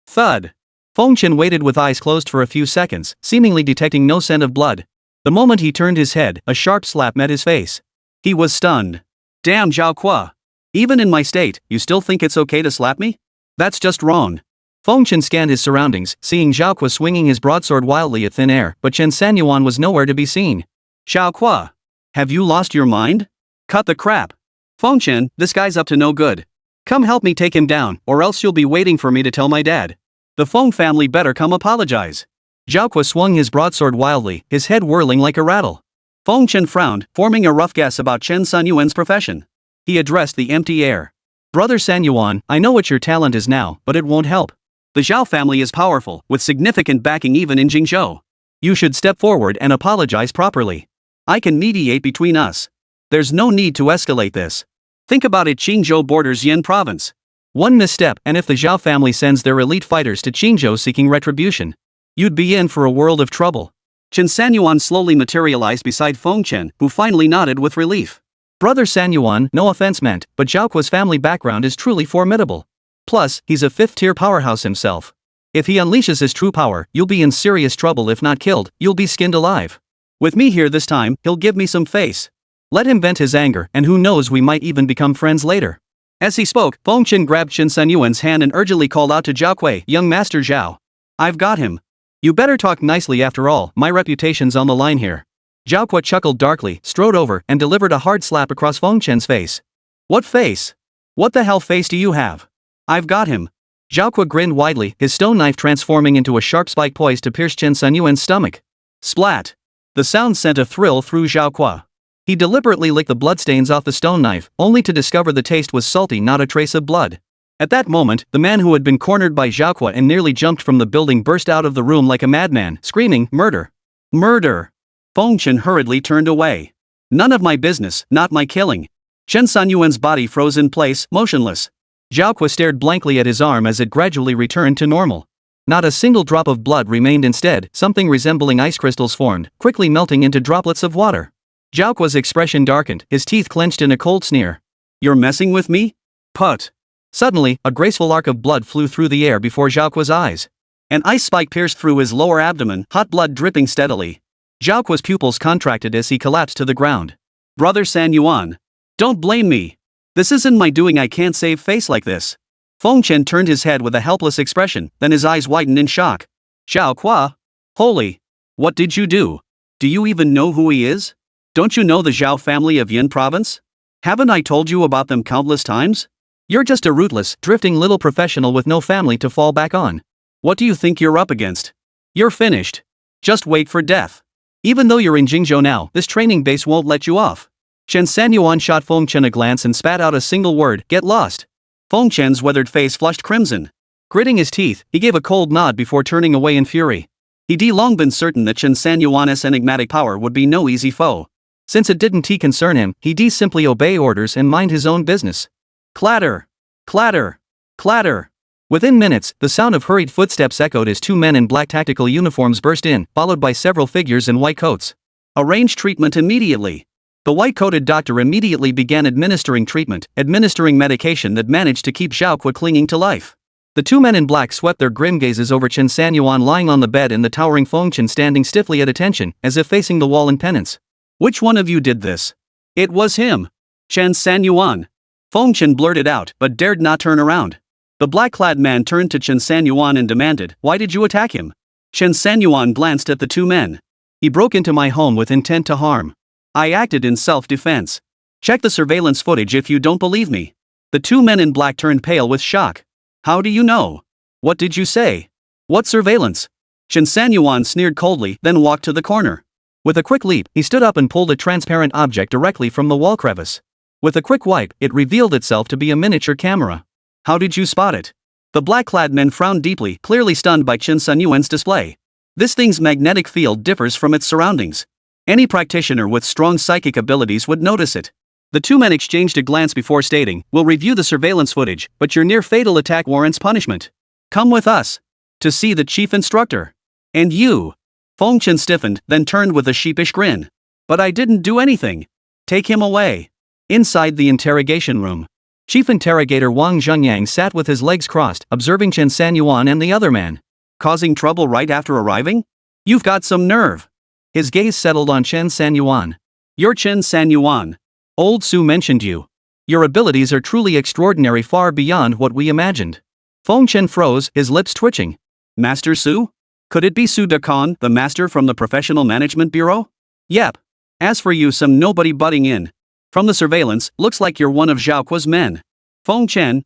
Thud! Feng Chen waited with eyes closed for a few seconds, seemingly detecting no scent of blood. The moment he turned his head, a sharp slap met his face. He was stunned. Damn, Zhaoque! Even in my state, you still think it's okay to slap me? That's just wrong. Feng Chen scanned his surroundings, seeing Zhaoque swinging his broadsword wildly at thin air, but Chen Sanyuan was nowhere to be seen. Zhaoque! Have you lost your mind? Cut the crap! Feng Chen, this guy's up to no good. Come help me take him down, or else you'll be waiting for me to tell my dad. The Feng family better come apologize. Zhaoque swung his broadsword wildly, his head whirling like a rattle. Feng Chen frowned, forming a rough guess about Chen Sanyuan's profession. He addressed the empty air. Brother Sanyuan, I know what your talent is now, but it won't help. The Zhao family is powerful, with significant backing even in Qingzhou. You should step forward and apologize properly. I can mediate between us. There's no need to escalate this. Think about it, Qingzhou borders Yan province. One misstep, and if the Zhao family sends their elite fighters to Qingzhou seeking retribution, you'd be in for a world of trouble. Chen Sanyuan slowly materialized beside Feng Chen, who finally nodded with relief. Brother Sanyuan, no offense meant, but Zhaoque's family background is truly formidable. Plus, he's a fifth-tier powerhouse himself. If he unleashes his true power, you'll be in serious trouble. If not killed, you'll be skinned alive. With me here this time, he'll give me some face. Let him vent his anger, and who knows, we might even become friends later. As he spoke, Feng Chen grabbed Chen Sanyuan's hand and urgently called out to Zhaoque, young Master Zhao. I've got him. You better talk nicely, after all, my reputation's on the line here. Zhaoque chuckled darkly, strode over, and delivered a hard slap across Feng Chen's face. What face? What the hell face do you have? I've got him. Zhaoque grinned widely, his stone knife transforming into a sharp spike poised to pierce Chen Sanyuan's stomach. Splat! The sound sent a thrill through Zhaoque. He deliberately licked the bloodstains off the stone knife, only to discover the taste was salty, not a trace of blood. At that moment, the man who had been cornered by Zhaoque and nearly jumped from the building burst out of the room like a madman, screaming, "Murder! Murder!" Feng Chen hurriedly turned away. None of my business, not my killing. Chen Sanyuan's body froze in place, motionless. Zhaoque stared blankly at his arm as it gradually returned to normal. Not a single drop of blood remained. Instead, something resembling ice crystals formed, quickly melting into droplets of water. Zhaoque's expression darkened, his teeth clenched in a cold sneer. You're messing with me? Put. Suddenly, a graceful arc of blood flew through the air before Zhaoque's eyes. An ice spike pierced through his lower abdomen, hot blood dripping steadily. Zhaoque's pupils contracted as he collapsed to the ground. Brother Sanyuan. Don't blame me. This isn't my doing, I can't save face like this. Feng Chen turned his head with a helpless expression, then his eyes widened in shock. Zhaoque? Holy. What did you do? Do you even know who he is? Don't you know the Zhao family of Yan province? Haven't I told you about them countless times? You're just a rootless, drifting little professional with no family to fall back on. What do you think you're up against? You're finished. Just wait for death. Even though you're in Qingzhou now, this training base won't let you off. Chen Sanyuan shot Feng Chen a glance and spat out a single word, get lost. Feng Chen's weathered face flushed crimson. Gritting his teeth, he gave a cold nod before turning away in fury. He'd long been certain that Chen Sanyuan's enigmatic power would be no easy foe. Since it didn't concern him, he'd simply obey orders and mind his own business. Clatter! Clatter! Clatter! Within minutes, the sound of hurried footsteps echoed as two men in black tactical uniforms burst in, followed by several figures in white coats. Arrange treatment immediately. The white-coated doctor immediately began administering medication that managed to keep Zhaoque clinging to life. The two men in black swept their grim gazes over Chen Sanyuan lying on the bed and the towering Feng Chen standing stiffly at attention, as if facing the wall in penance. Which one of you did this? It was him. Chen Sanyuan. Feng Chen blurted out, but dared not turn around. The black-clad man turned to Chen Sanyuan and demanded, why did you attack him? Chen Sanyuan glanced at the two men. He broke into my home with intent to harm. I acted in self-defense. Check the surveillance footage if you don't believe me. The two men in black turned pale with shock. How do you know? What did you say? What surveillance? Chen Sanyuan sneered coldly, then walked to the corner. With a quick leap, he stood up and pulled a transparent object directly from the wall crevice. With a quick wipe, it revealed itself to be a miniature camera. How did you spot it? The black-clad men frowned deeply, clearly stunned by Chen Sanyuan's display. This thing's magnetic field differs from its surroundings. Any practitioner with strong psychic abilities would notice it. The two men exchanged a glance before stating, we'll review the surveillance footage, but your near-fatal attack warrants punishment. Come with us. To see the chief instructor. And you. Feng Chen stiffened, then turned with a sheepish grin. But I didn't do anything. Take him away. Inside the interrogation room, Chief Interrogator Wang Zhengyang sat with his legs crossed, observing Chen Sanyuan and the other man. Causing trouble right after arriving? You've got some nerve. His gaze settled on Chen Sanyuan. You're Chen Sanyuan. Old Su mentioned you. Your abilities are truly extraordinary, far beyond what we imagined. Feng Chen froze, his lips twitching. Master Su? Could it be Su Dakon, the master from the Professional Management Bureau? Yep. As for you, some nobody butting in. From the surveillance, looks like you're one of Zhao Kuo's men. Feng Chen,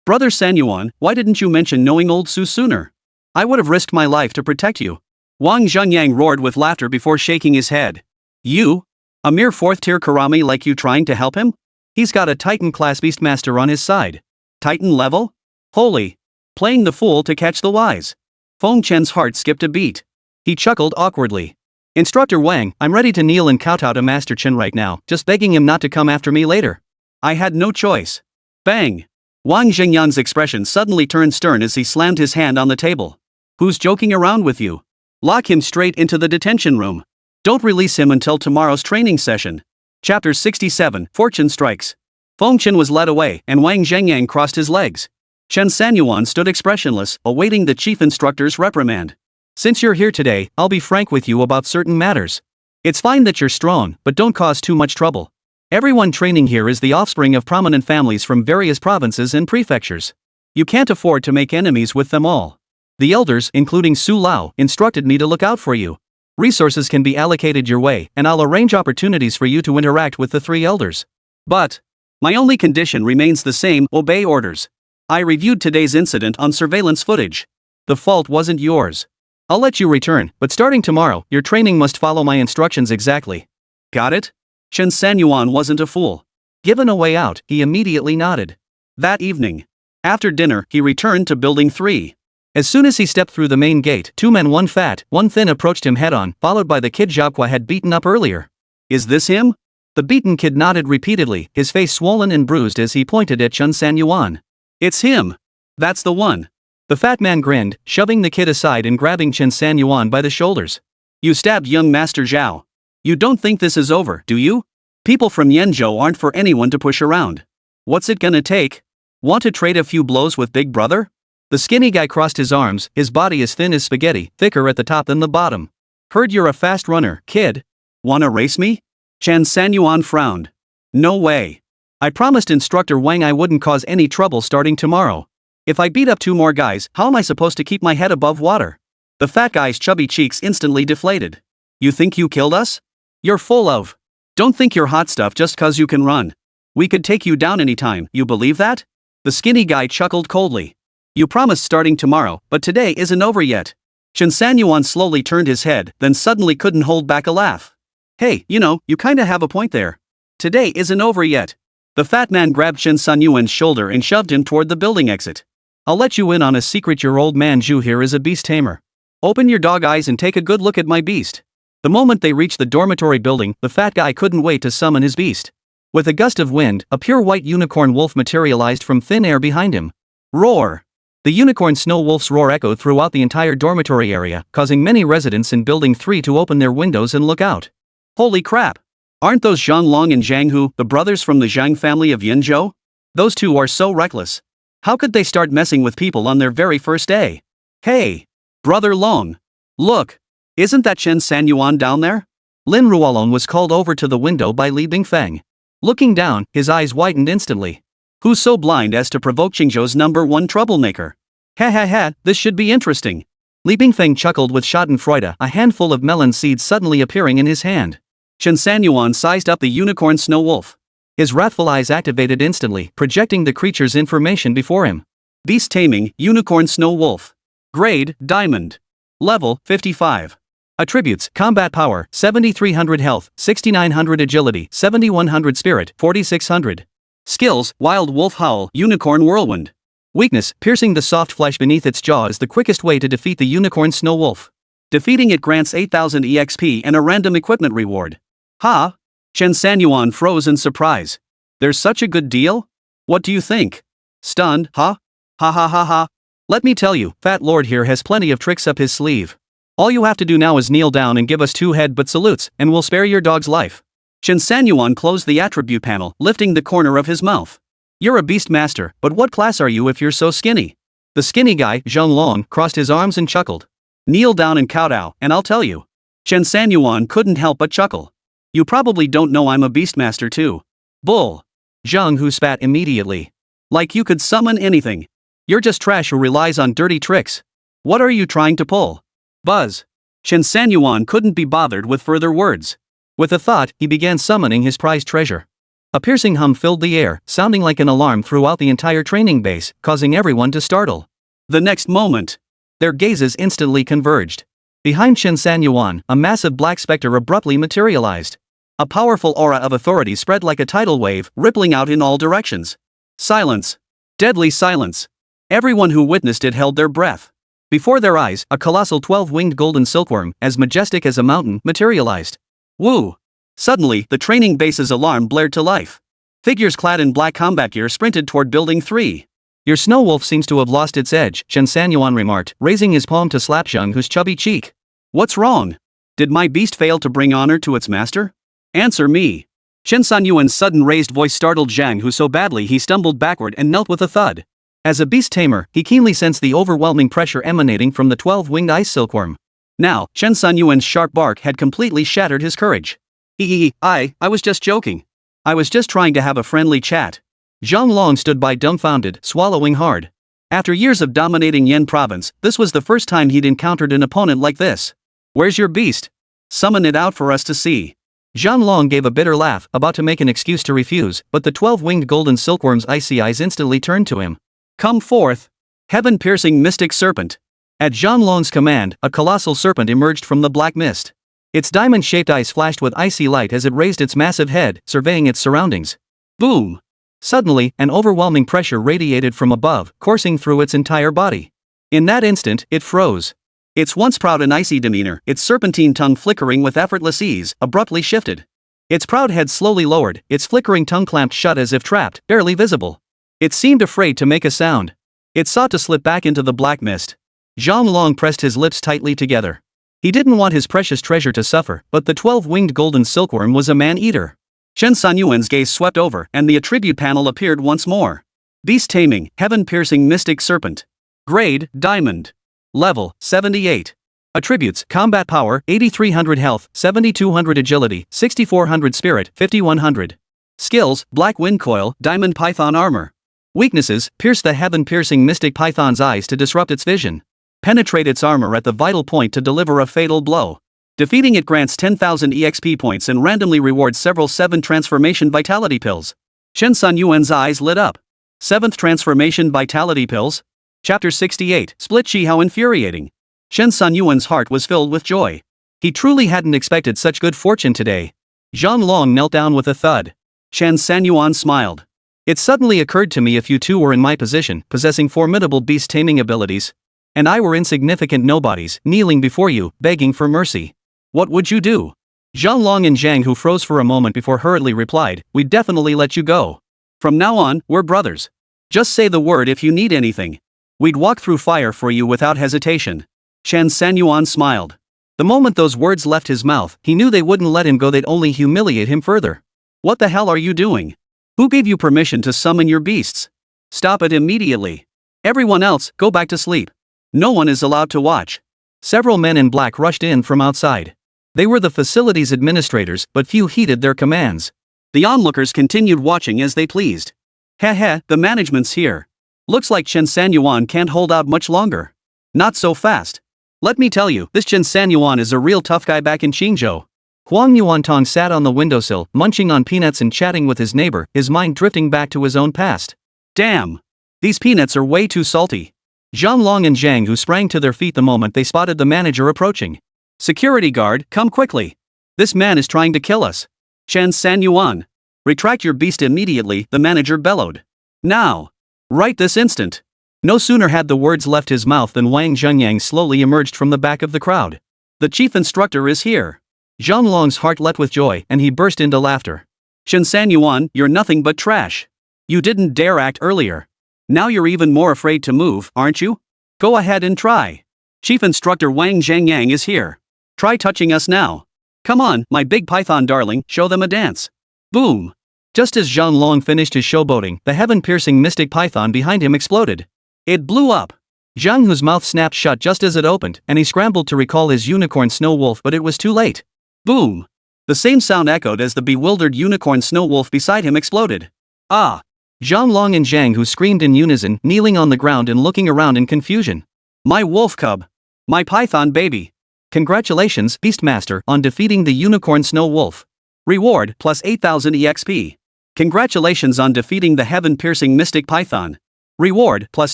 Brother Sanyuan, why didn't you mention knowing old Su sooner? I would have risked my life to protect you. Wang Zhengyang roared with laughter before shaking his head. You? A mere fourth-tier Karami like you trying to help him? He's got a Titan-class beastmaster on his side. Titan level? Holy. Playing the fool to catch the wise. Feng Chen's heart skipped a beat. He chuckled awkwardly. Instructor Wang, I'm ready to kneel and kowtow to Master Chen right now, just begging him not to come after me later. I had no choice. Bang! Wang Zhengyan's expression suddenly turned stern as he slammed his hand on the table. Who's joking around with you? Lock him straight into the detention room. Don't release him until tomorrow's training session. Chapter 67, Fortune Strikes. Feng Chen was led away, and Wang Zhengyang crossed his legs. Chen Sanyuan stood expressionless, awaiting the chief instructor's reprimand. Since you're here today, I'll be frank with you about certain matters. It's fine that you're strong, but don't cause too much trouble. Everyone training here is the offspring of prominent families from various provinces and prefectures. You can't afford to make enemies with them all. The elders, including Su Lao, instructed me to look out for you. Resources can be allocated your way, and I'll arrange opportunities for you to interact with the three elders. But my only condition remains the same: obey orders. I reviewed today's incident on surveillance footage. The fault wasn't yours. I'll let you return, but starting tomorrow, your training must follow my instructions exactly. Got it? Chen Sanyuan wasn't a fool. Given a way out, he immediately nodded. That evening, after dinner, he returned to Building 3. As soon as he stepped through the main gate, two men, one fat, one thin, approached him head-on, followed by the kid Zhao Kuo had beaten up earlier. Is this him? The beaten kid nodded repeatedly, his face swollen and bruised as he pointed at Chen Sanyuan. It's him. That's the one. The fat man grinned, shoving the kid aside and grabbing Chen Sanyuan by the shoulders. You stabbed young Master Zhao. You don't think this is over, do you? People from Yanzhou aren't for anyone to push around. What's it gonna take? Want to trade a few blows with Big Brother? The skinny guy crossed his arms, his body as thin as spaghetti, thicker at the top than the bottom. Heard you're a fast runner, kid. Wanna race me? Chen Sanyuan frowned. No way. I promised Instructor Wang I wouldn't cause any trouble starting tomorrow. If I beat up two more guys, how am I supposed to keep my head above water? The fat guy's chubby cheeks instantly deflated. You think you killed us? You're full of. Don't think you're hot stuff just cause you can run. We could take you down anytime, you believe that? The skinny guy chuckled coldly. You promised starting tomorrow, but today isn't over yet. Chen Sanyuan slowly turned his head, then suddenly couldn't hold back a laugh. Hey, you kinda have a point there. Today isn't over yet. The fat man grabbed Chen Sanyuan's shoulder and shoved him toward the building exit. I'll let you in on a secret. Your old man Zhu here is a beast tamer. Open your dog eyes and take a good look at my beast. The moment they reached the dormitory building, the fat guy couldn't wait to summon his beast. With a gust of wind, a pure white unicorn wolf materialized from thin air behind him. Roar! The unicorn snow wolf's roar echoed throughout the entire dormitory area, causing many residents in Building 3 to open their windows and look out. Holy crap! Aren't those Zhang Long and Zhang Hu, the brothers from the Zhang family of Yanzhou? Those two are so reckless. How could they start messing with people on their very first day? Hey! Brother Long! Look! Isn't that Chen Sanyuan down there? Lin Ruolong was called over to the window by Li Bingfeng. Looking down, his eyes widened instantly. Who's so blind as to provoke Qingzhou's #1 troublemaker? Ha ha ha, this should be interesting. Li Bingfeng chuckled with schadenfreude, a handful of melon seeds suddenly appearing in his hand. Chen Sanyuan sized up the unicorn snow wolf. His wrathful eyes activated instantly, projecting the creature's information before him. Beast Taming, Unicorn Snow Wolf. Grade, Diamond. Level, 55. Attributes, Combat Power, 7300 Health, 6900 Agility, 7100 Spirit, 4600. Skills, Wild Wolf Howl, Unicorn Whirlwind. Weakness, piercing the soft flesh beneath its jaw is the quickest way to defeat the unicorn snow wolf. Defeating it grants 8000 EXP and a random equipment reward. Ha! Chen Sanyuan froze in surprise. There's such a good deal? What do you think? Stunned, huh? Ha ha ha ha. Let me tell you, Fat Lord here has plenty of tricks up his sleeve. All you have to do now is kneel down and give us 2 headbutt salutes, and we'll spare your dog's life. Chen Sanyuan closed the attribute panel, lifting the corner of his mouth. You're a beastmaster, but what class are you if you're so skinny? The skinny guy, Zhang Long, crossed his arms and chuckled. Kneel down and kowtow, and I'll tell you. Chen Sanyuan couldn't help but chuckle. You probably don't know I'm a beastmaster too. Bull. Zhang Hu spat immediately. Like you could summon anything. You're just trash who relies on dirty tricks. What are you trying to pull? Buzz. Chen Sanyuan couldn't be bothered with further words. With a thought, he began summoning his prized treasure. A piercing hum filled the air, sounding like an alarm throughout the entire training base, causing everyone to startle. The next moment, their gazes instantly converged. Behind Chen Sanyuan, a massive black specter abruptly materialized. A powerful aura of authority spread like a tidal wave, rippling out in all directions. Silence. Deadly silence. Everyone who witnessed it held their breath. Before their eyes, a colossal 12-winged golden silkworm, as majestic as a mountain, materialized. Woo! Suddenly, the training base's alarm blared to life. Figures clad in black combat gear sprinted toward Building 3. Your snow wolf seems to have lost its edge, Chen Sanyuan remarked, raising his palm to slap Zhang Hu's chubby cheek. What's wrong? Did my beast fail to bring honor to its master? Answer me. Chen Sanyuan's sudden raised voice startled Zhang Hu so badly he stumbled backward and knelt with a thud. As a beast tamer, he keenly sensed the overwhelming pressure emanating from the 12-winged ice silkworm. Now, Chen Sanyuan's sharp bark had completely shattered his courage. I was just joking. I was just trying to have a friendly chat. Zhang Long stood by dumbfounded, swallowing hard. After years of dominating Yen province, this was the first time he'd encountered an opponent like this. Where's your beast? Summon it out for us to see. Zhang Long gave a bitter laugh, about to make an excuse to refuse, but the 12-winged golden silkworm's icy eyes instantly turned to him. Come forth. Heaven-piercing mystic serpent. At Zhang Long's command, a colossal serpent emerged from the black mist. Its diamond-shaped eyes flashed with icy light as it raised its massive head, surveying its surroundings. Boom! Suddenly, an overwhelming pressure radiated from above, coursing through its entire body. In that instant, it froze. Its once proud and icy demeanor, its serpentine tongue flickering with effortless ease, abruptly shifted. Its proud head slowly lowered, its flickering tongue clamped shut as if trapped, barely visible. It seemed afraid to make a sound. It sought to slip back into the black mist. Zhang Long pressed his lips tightly together. He didn't want his precious treasure to suffer, but the 12-winged golden silkworm was a man-eater. Chen Sanyuan's gaze swept over, and the attribute panel appeared once more. Beast Taming, Heaven-piercing mystic serpent. Grade, Diamond. Level, 78. Attributes, Combat Power, 8300 Health, 7200 Agility, 6400 Spirit, 5100. Skills, Black Wind Coil, Diamond Python Armor. Weaknesses, pierce the heaven-piercing mystic python's eyes to disrupt its vision. Penetrate its armor at the vital point to deliver a fatal blow. Defeating it grants 10,000 EXP points and randomly rewards several 7 transformation vitality pills. Chen Sanyuan's eyes lit up. 7th transformation vitality pills? Chapter 68, Split Chi, how infuriating. Chen Sanyuan's heart was filled with joy. He truly hadn't expected such good fortune today. Zhang Long knelt down with a thud. Chen Sanyuan smiled. It suddenly occurred to me if you two were in my position, possessing formidable beast taming abilities, and I were insignificant nobodies, kneeling before you, begging for mercy. What would you do? Zhang Long and Zhang Hu froze for a moment before hurriedly replied, we'd definitely let you go. From now on, we're brothers. Just say the word if you need anything. We'd walk through fire for you without hesitation. Chen Sanyuan smiled. The moment those words left his mouth, he knew they wouldn't let him go, they'd only humiliate him further. What the hell are you doing? Who gave you permission to summon your beasts? Stop it immediately. Everyone else, go back to sleep. No one is allowed to watch. Several men in black rushed in from outside. They were the facility's administrators, but few heeded their commands. The onlookers continued watching as they pleased. Heh, the management's here. Looks like Chen Sanyuan can't hold out much longer. Not so fast. Let me tell you, this Chen Sanyuan is a real tough guy back in Qingzhou. Huang Yuantong sat on the windowsill, munching on peanuts and chatting with his neighbor, his mind drifting back to his own past. Damn! These peanuts are way too salty. Zhang Long and Zhang Hu sprang to their feet the moment they spotted the manager approaching. Security guard, come quickly. This man is trying to kill us. Chen Sanyuan. Retract your beast immediately, the manager bellowed. Now. Right this instant. No sooner had the words left his mouth than Wang Zhengyang slowly emerged from the back of the crowd. The chief instructor is here. Zhang Long's heart leapt with joy and he burst into laughter. Chen Sanyuan, you're nothing but trash. You didn't dare act earlier. Now you're even more afraid to move, aren't you? Go ahead and try. Chief Instructor Wang Zhengyang is here. Try touching us now. Come on, my big python darling, show them a dance. Boom. Just as Zhang Long finished his showboating, the heaven-piercing mystic python behind him exploded. It blew up. Zhang Hu's mouth snapped shut just as it opened, and he scrambled to recall his unicorn snow wolf, but it was too late. Boom. The same sound echoed as the bewildered unicorn snow wolf beside him exploded. Ah! Zhang Long and Zhang Hu screamed in unison, kneeling on the ground and looking around in confusion. My wolf cub! My python baby! Congratulations, Beastmaster, on defeating the unicorn snow wolf. Reward plus 8,000 EXP. Congratulations on defeating the heaven-piercing mystic python. Reward plus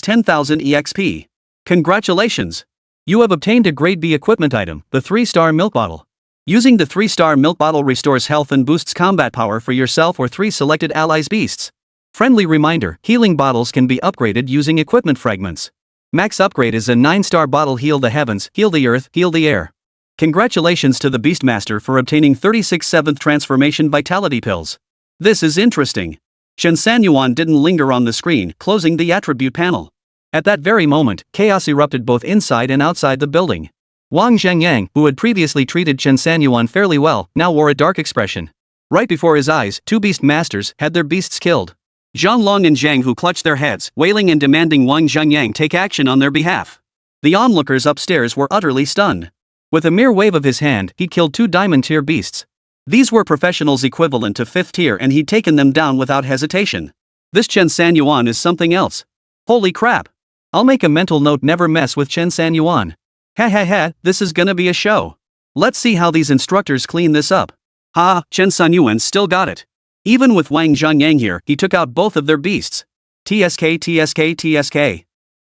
10,000 EXP. Congratulations! You have obtained a grade B equipment item, the 3-star milk bottle. Using the 3-star milk bottle restores health and boosts combat power for yourself or 3 selected allies beasts. Friendly reminder, healing bottles can be upgraded using equipment fragments. Max upgrade is a 9-star bottle. Heal the heavens, heal the earth, heal the air. Congratulations to the Beastmaster for obtaining 36 7th transformation vitality pills. This is interesting. Chen Sanyuan didn't linger on the screen, closing the attribute panel. At that very moment, chaos erupted both inside and outside the building. Wang Zhengyang, who had previously treated Chen Sanyuan fairly well, now wore a dark expression. Right before his eyes, 2 Beastmasters had their beasts killed. Zhang Long and Zhang Hu clutched their heads, wailing and demanding Wang Zhengyang take action on their behalf. The onlookers upstairs were utterly stunned. With a mere wave of his hand, he killed 2 diamond-tier beasts. These were professionals equivalent to 5th tier and he'd taken them down without hesitation. This Chen Sanyuan is something else. Holy crap. I'll make a mental note, never mess with Chen Sanyuan. Ha ha ha, this is gonna be a show. Let's see how these instructors clean this up. Ha, Chen Sanyuan still got it. Even with Wang Zhengyang here, he took out both of their beasts. TSK.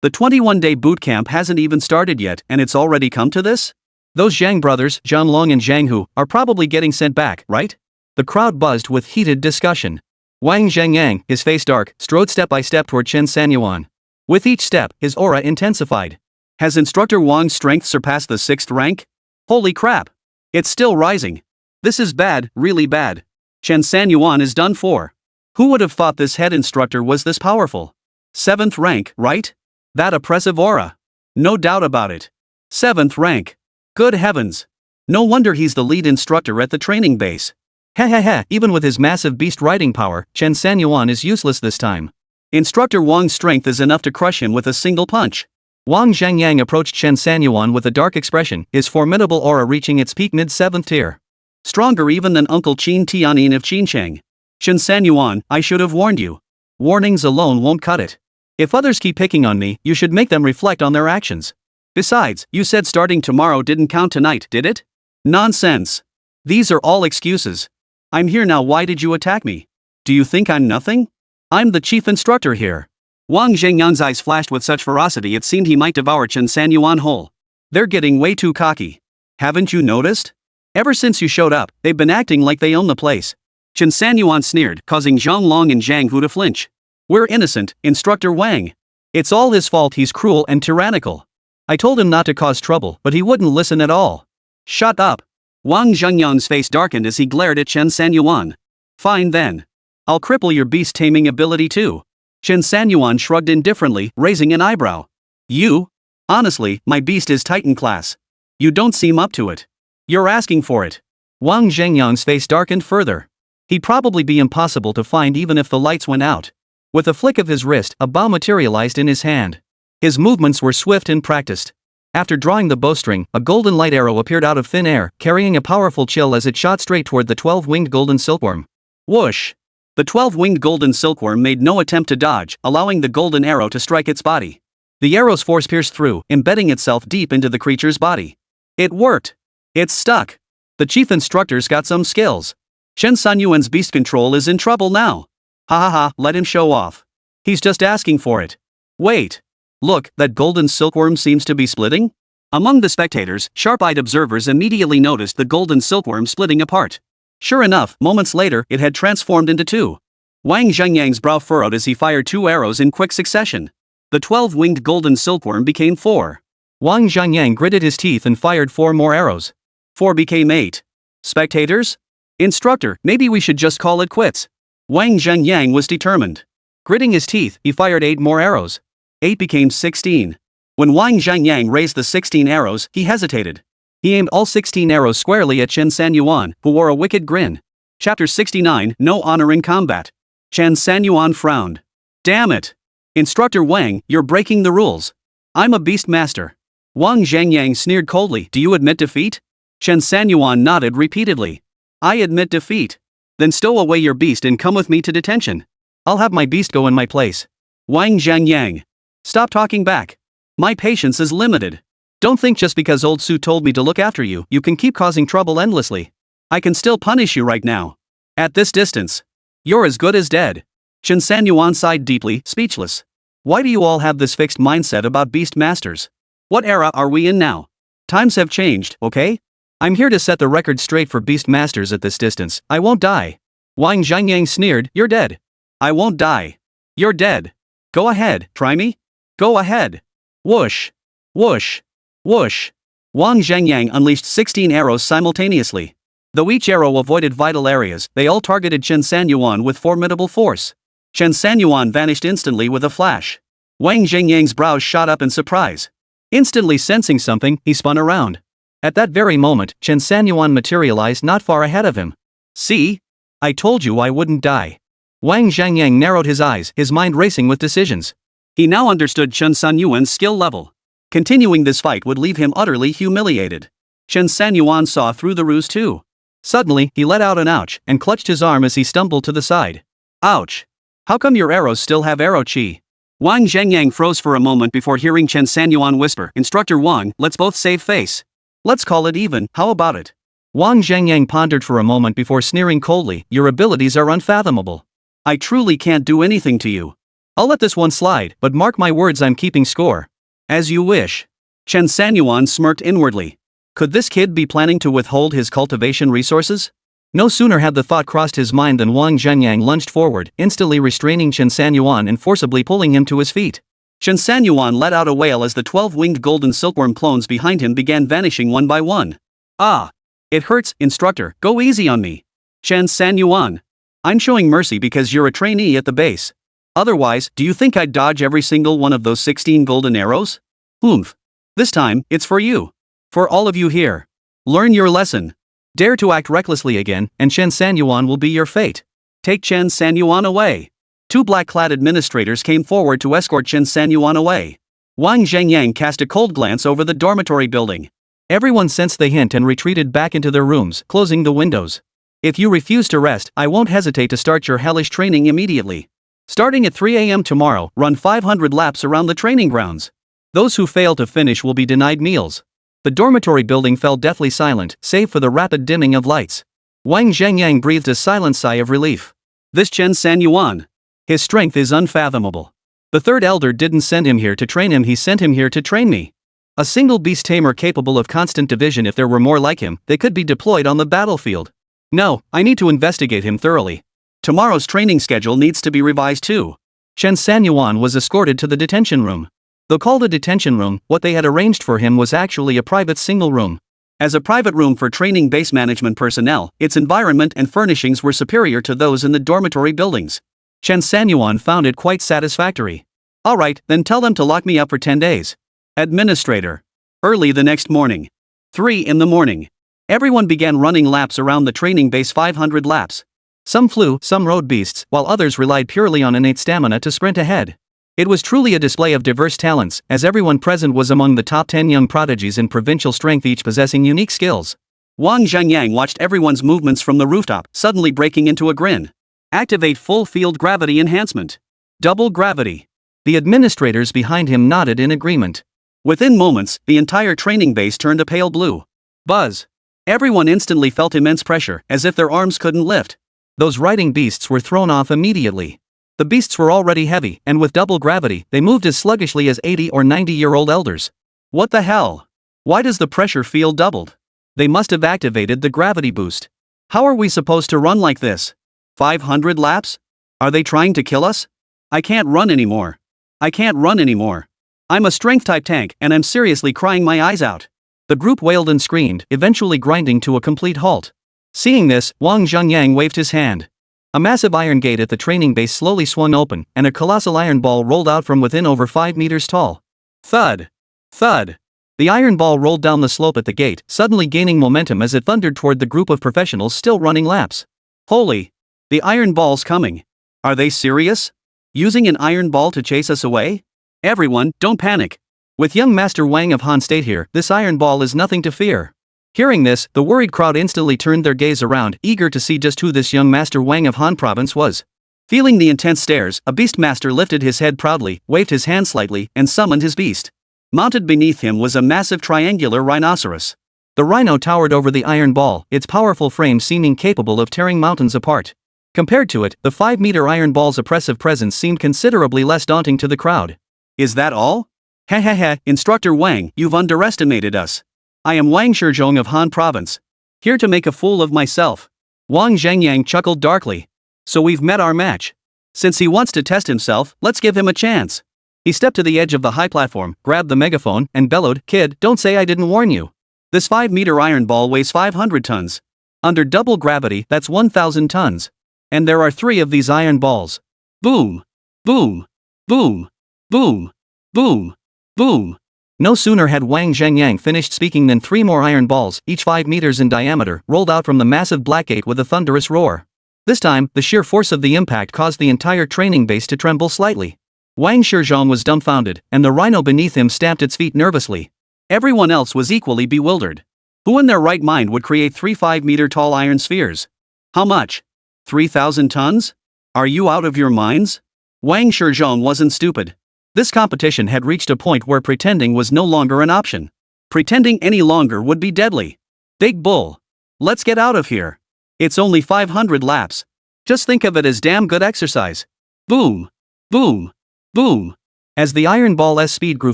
The 21-day boot camp hasn't even started yet and it's already come to this? Those Zhang brothers, Zhang Long and Zhang Hu, are probably getting sent back, right? The crowd buzzed with heated discussion. Wang Zhengyang, his face dark, strode step by step toward Chen Sanyuan. With each step, his aura intensified. Has Instructor Wang's strength surpassed the 6th rank? Holy crap! It's still rising. This is bad, really bad. Chen Sanyuan is done for. Who would have thought this head instructor was this powerful? 7th rank, right? That oppressive aura. No doubt about it. 7th rank. Good heavens. No wonder he's the lead instructor at the training base. Ha ha ha, even with his massive beast riding power, Chen Sanyuan is useless this time. Instructor Wang's strength is enough to crush him with a single punch. Wang Zhengyang approached Chen Sanyuan with a dark expression, his formidable aura reaching its peak mid-7th tier. Stronger even than Uncle Qin Tianyin of Qingzhou. Chen Sanyuan, I should have warned you. Warnings alone won't cut it. If others keep picking on me, you should make them reflect on their actions. Besides, you said starting tomorrow didn't count tonight, did it? Nonsense. These are all excuses. I'm here now, why did you attack me? Do you think I'm nothing? I'm the chief instructor here. Wang Zhengyan's eyes flashed with such ferocity it seemed he might devour Chen Sanyuan whole. They're getting way too cocky. Haven't you noticed? Ever since you showed up, they've been acting like they own the place. Chen Sanyuan sneered, causing Zhang Long and Zhang Hu to flinch. We're innocent, Instructor Wang. It's all his fault, he's cruel and tyrannical. I told him not to cause trouble, but he wouldn't listen at all. Shut up. Wang Zhengyang's face darkened as he glared at Chen Sanyuan. Fine then. I'll cripple your beast taming ability too. Chen Sanyuan shrugged indifferently, raising an eyebrow. You? Honestly, my beast is Titan class. You don't seem up to it. You're asking for it. Wang Zhengyang's face darkened further. He'd probably be impossible to find even if the lights went out. With a flick of his wrist, a bow materialized in his hand. His movements were swift and practiced. After drawing the bowstring, a golden light arrow appeared out of thin air, carrying a powerful chill as it shot straight toward the 12-winged golden silkworm. Whoosh! The 12-winged golden silkworm made no attempt to dodge, allowing the golden arrow to strike its body. The arrow's force pierced through, embedding itself deep into the creature's body. It worked! It's stuck! The chief instructor's got some skills. Chen Sanyuan's beast control is in trouble now. Ha ha ha, let him show off. He's just asking for it. Wait. Look, that golden silkworm seems to be splitting? Among the spectators, sharp-eyed observers immediately noticed the golden silkworm splitting apart. Sure enough, moments later, it had transformed into 2. Wang Zhengyang's brow furrowed as he fired 2 arrows in quick succession. The 12-winged golden silkworm became 4. Wang Zhengyang gritted his teeth and fired 4 more arrows. 4 became 8. Spectators? Instructor, maybe we should just call it quits. Wang Zhengyang was determined. Gritting his teeth, he fired 8 more arrows. 8 became 16. When Wang Zhangyang raised the 16 arrows, he hesitated. He aimed all 16 arrows squarely at Chen Sanyuan, who wore a wicked grin. Chapter 69, No Honor in Combat. Chen Sanyuan frowned. Damn it! Instructor Wang, you're breaking the rules. I'm a beastmaster. Wang Zhangyang sneered coldly. Do you admit defeat? Chen Sanyuan nodded repeatedly. I admit defeat. Then stow away your beast and come with me to detention. I'll have my beast go in my place. Wang Zhangyang. Stop talking back. My patience is limited. Don't think just because old Su told me to look after you, you can keep causing trouble endlessly. I can still punish you right now. At this distance. You're as good as dead. Chen Sanyuan sighed deeply, speechless. Why do you all have this fixed mindset about beast masters? What era are we in now? Times have changed, okay? I'm here to set the record straight for beast masters at this distance. I won't die. Wang Zhangyang sneered. You're dead. I won't die. You're dead. Go ahead, try me. Go ahead. Whoosh. Whoosh. Whoosh. Wang Zhangyang unleashed 16 arrows simultaneously. Though each arrow avoided vital areas, they all targeted Chen Sanyuan with formidable force. Chen Sanyuan vanished instantly with a flash. Wang Zhangyang's brows shot up in surprise. Instantly sensing something, he spun around. At that very moment, Chen Sanyuan materialized not far ahead of him. See? I told you I wouldn't die. Wang Zhangyang narrowed his eyes, his mind racing with decisions. He now understood Chen Sanyuan's skill level. Continuing this fight would leave him utterly humiliated. Chen Sanyuan saw through the ruse too. Suddenly, he let out an ouch and clutched his arm as he stumbled to the side. Ouch! How come your arrows still have arrow chi? Wang Zhangyang froze for a moment before hearing Chen Sanyuan whisper, Instructor Wang, let's both save face. Let's call it even, how about it? Wang Zhangyang pondered for a moment before sneering coldly, your abilities are unfathomable. I truly can't do anything to you. I'll let this one slide, but mark my words, I'm keeping score. As you wish. Chen Sanyuan smirked inwardly. Could this kid be planning to withhold his cultivation resources? No sooner had the thought crossed his mind than Wang Zhangyang lunged forward, instantly restraining Chen Sanyuan and forcibly pulling him to his feet. Chen Sanyuan let out a wail as the 12-winged golden silkworm clones behind him began vanishing one by one. Ah! It hurts, instructor, go easy on me. Chen Sanyuan. I'm showing mercy because you're a trainee at the base. Otherwise, do you think I'd dodge every single one of those 16 golden arrows? Oomph. This time, it's for you. For all of you here. Learn your lesson. Dare to act recklessly again, and Chen Sanyuan will be your fate. Take Chen Sanyuan away. Two black-clad administrators came forward to escort Chen Sanyuan away. Wang Zhangyang cast a cold glance over the dormitory building. Everyone sensed the hint and retreated back into their rooms, closing the windows. If you refuse to rest, I won't hesitate to start your hellish training immediately. Starting at 3 a.m. tomorrow, run 500 laps around the training grounds. Those who fail to finish will be denied meals. The dormitory building fell deathly silent, save for the rapid dimming of lights. Wang Zhangyang breathed a silent sigh of relief. This Chen Sanyuan. His strength is unfathomable. The third elder didn't send him here to train him, he sent him here to train me. A single beast tamer capable of constant division. If there were more like him, they could be deployed on the battlefield. No, I need to investigate him thoroughly. Tomorrow's training schedule needs to be revised too. Chen Sanyuan was escorted to the detention room. Though called a detention room, what they had arranged for him was actually a private single room. As a private room for training base management personnel, its environment and furnishings were superior to those in the dormitory buildings. Chen Sanyuan found it quite satisfactory. Alright, then tell them to lock me up for 10 days. Administrator. Early the next morning. 3 in the morning. Everyone began running laps around the training base, 500 laps. Some flew, some rode beasts, while others relied purely on innate stamina to sprint ahead. It was truly a display of diverse talents, as everyone present was among the top 10 young prodigies in provincial strength, each possessing unique skills. Wang Zhangyang watched everyone's movements from the rooftop, suddenly breaking into a grin. Activate full field gravity enhancement. Double gravity. The administrators behind him nodded in agreement. Within moments, the entire training base turned a pale blue. Buzz. Everyone instantly felt immense pressure, as if their arms couldn't lift. Those riding beasts were thrown off immediately. The beasts were already heavy, and with double gravity, they moved as sluggishly as 80 or 90-year-old elders. What the hell? Why does the pressure feel doubled? They must have activated the gravity boost. How are we supposed to run like this? 500 laps? Are they trying to kill us? I can't run anymore. I can't run anymore. I'm a strength-type tank, and I'm seriously crying my eyes out. The group wailed and screamed, eventually grinding to a complete halt. Seeing this, Wang Zhangyang waved his hand. A massive iron gate at the training base slowly swung open, and a colossal iron ball rolled out from within, over 5 meters tall. Thud! Thud. The iron ball rolled down the slope at the gate, suddenly gaining momentum as it thundered toward the group of professionals still running laps. Holy! The iron ball's coming. Are they serious? Using an iron ball to chase us away? Everyone, don't panic. With young Master Wang of Han State here, this iron ball is nothing to fear. Hearing this, the worried crowd instantly turned their gaze around, eager to see just who this young Master Wang of Han Province was. Feeling the intense stares, a beastmaster lifted his head proudly, waved his hand slightly, and summoned his beast. Mounted beneath him was a massive triangular rhinoceros. The rhino towered over the iron ball, its powerful frame seeming capable of tearing mountains apart. Compared to it, the 5-meter iron ball's oppressive presence seemed considerably less daunting to the crowd. Is that all? Hehehe, Instructor Wang, you've underestimated us. I am Wang Shizhong of Han Province. Here to make a fool of myself. Wang Zhengyang chuckled darkly. So we've met our match. Since he wants to test himself, let's give him a chance. He stepped to the edge of the high platform, grabbed the megaphone, and bellowed, "Kid, don't say I didn't warn you. This 5-meter iron ball weighs 500 tons. Under double gravity, that's 1,000 tons. And there are 3 of these iron balls. Boom! Boom! Boom! Boom! Boom! Boom!" No sooner had Wang Zhengyang finished speaking than 3 more iron balls, each 5 meters in diameter, rolled out from the massive black gate with a thunderous roar. This time, the sheer force of the impact caused the entire training base to tremble slightly. Wang Shizhong was dumbfounded, and the rhino beneath him stamped its feet nervously. Everyone else was equally bewildered. Who in their right mind would create 3 5-meter-tall iron spheres? How much? 3,000 tons? Are you out of your minds? Wang Shizhong wasn't stupid. This competition had reached a point where pretending was no longer an option. Pretending any longer would be deadly. Big bull. Let's get out of here. It's only 500 laps. Just think of it as damn good exercise. Boom. Boom. Boom. As the iron ball's speed grew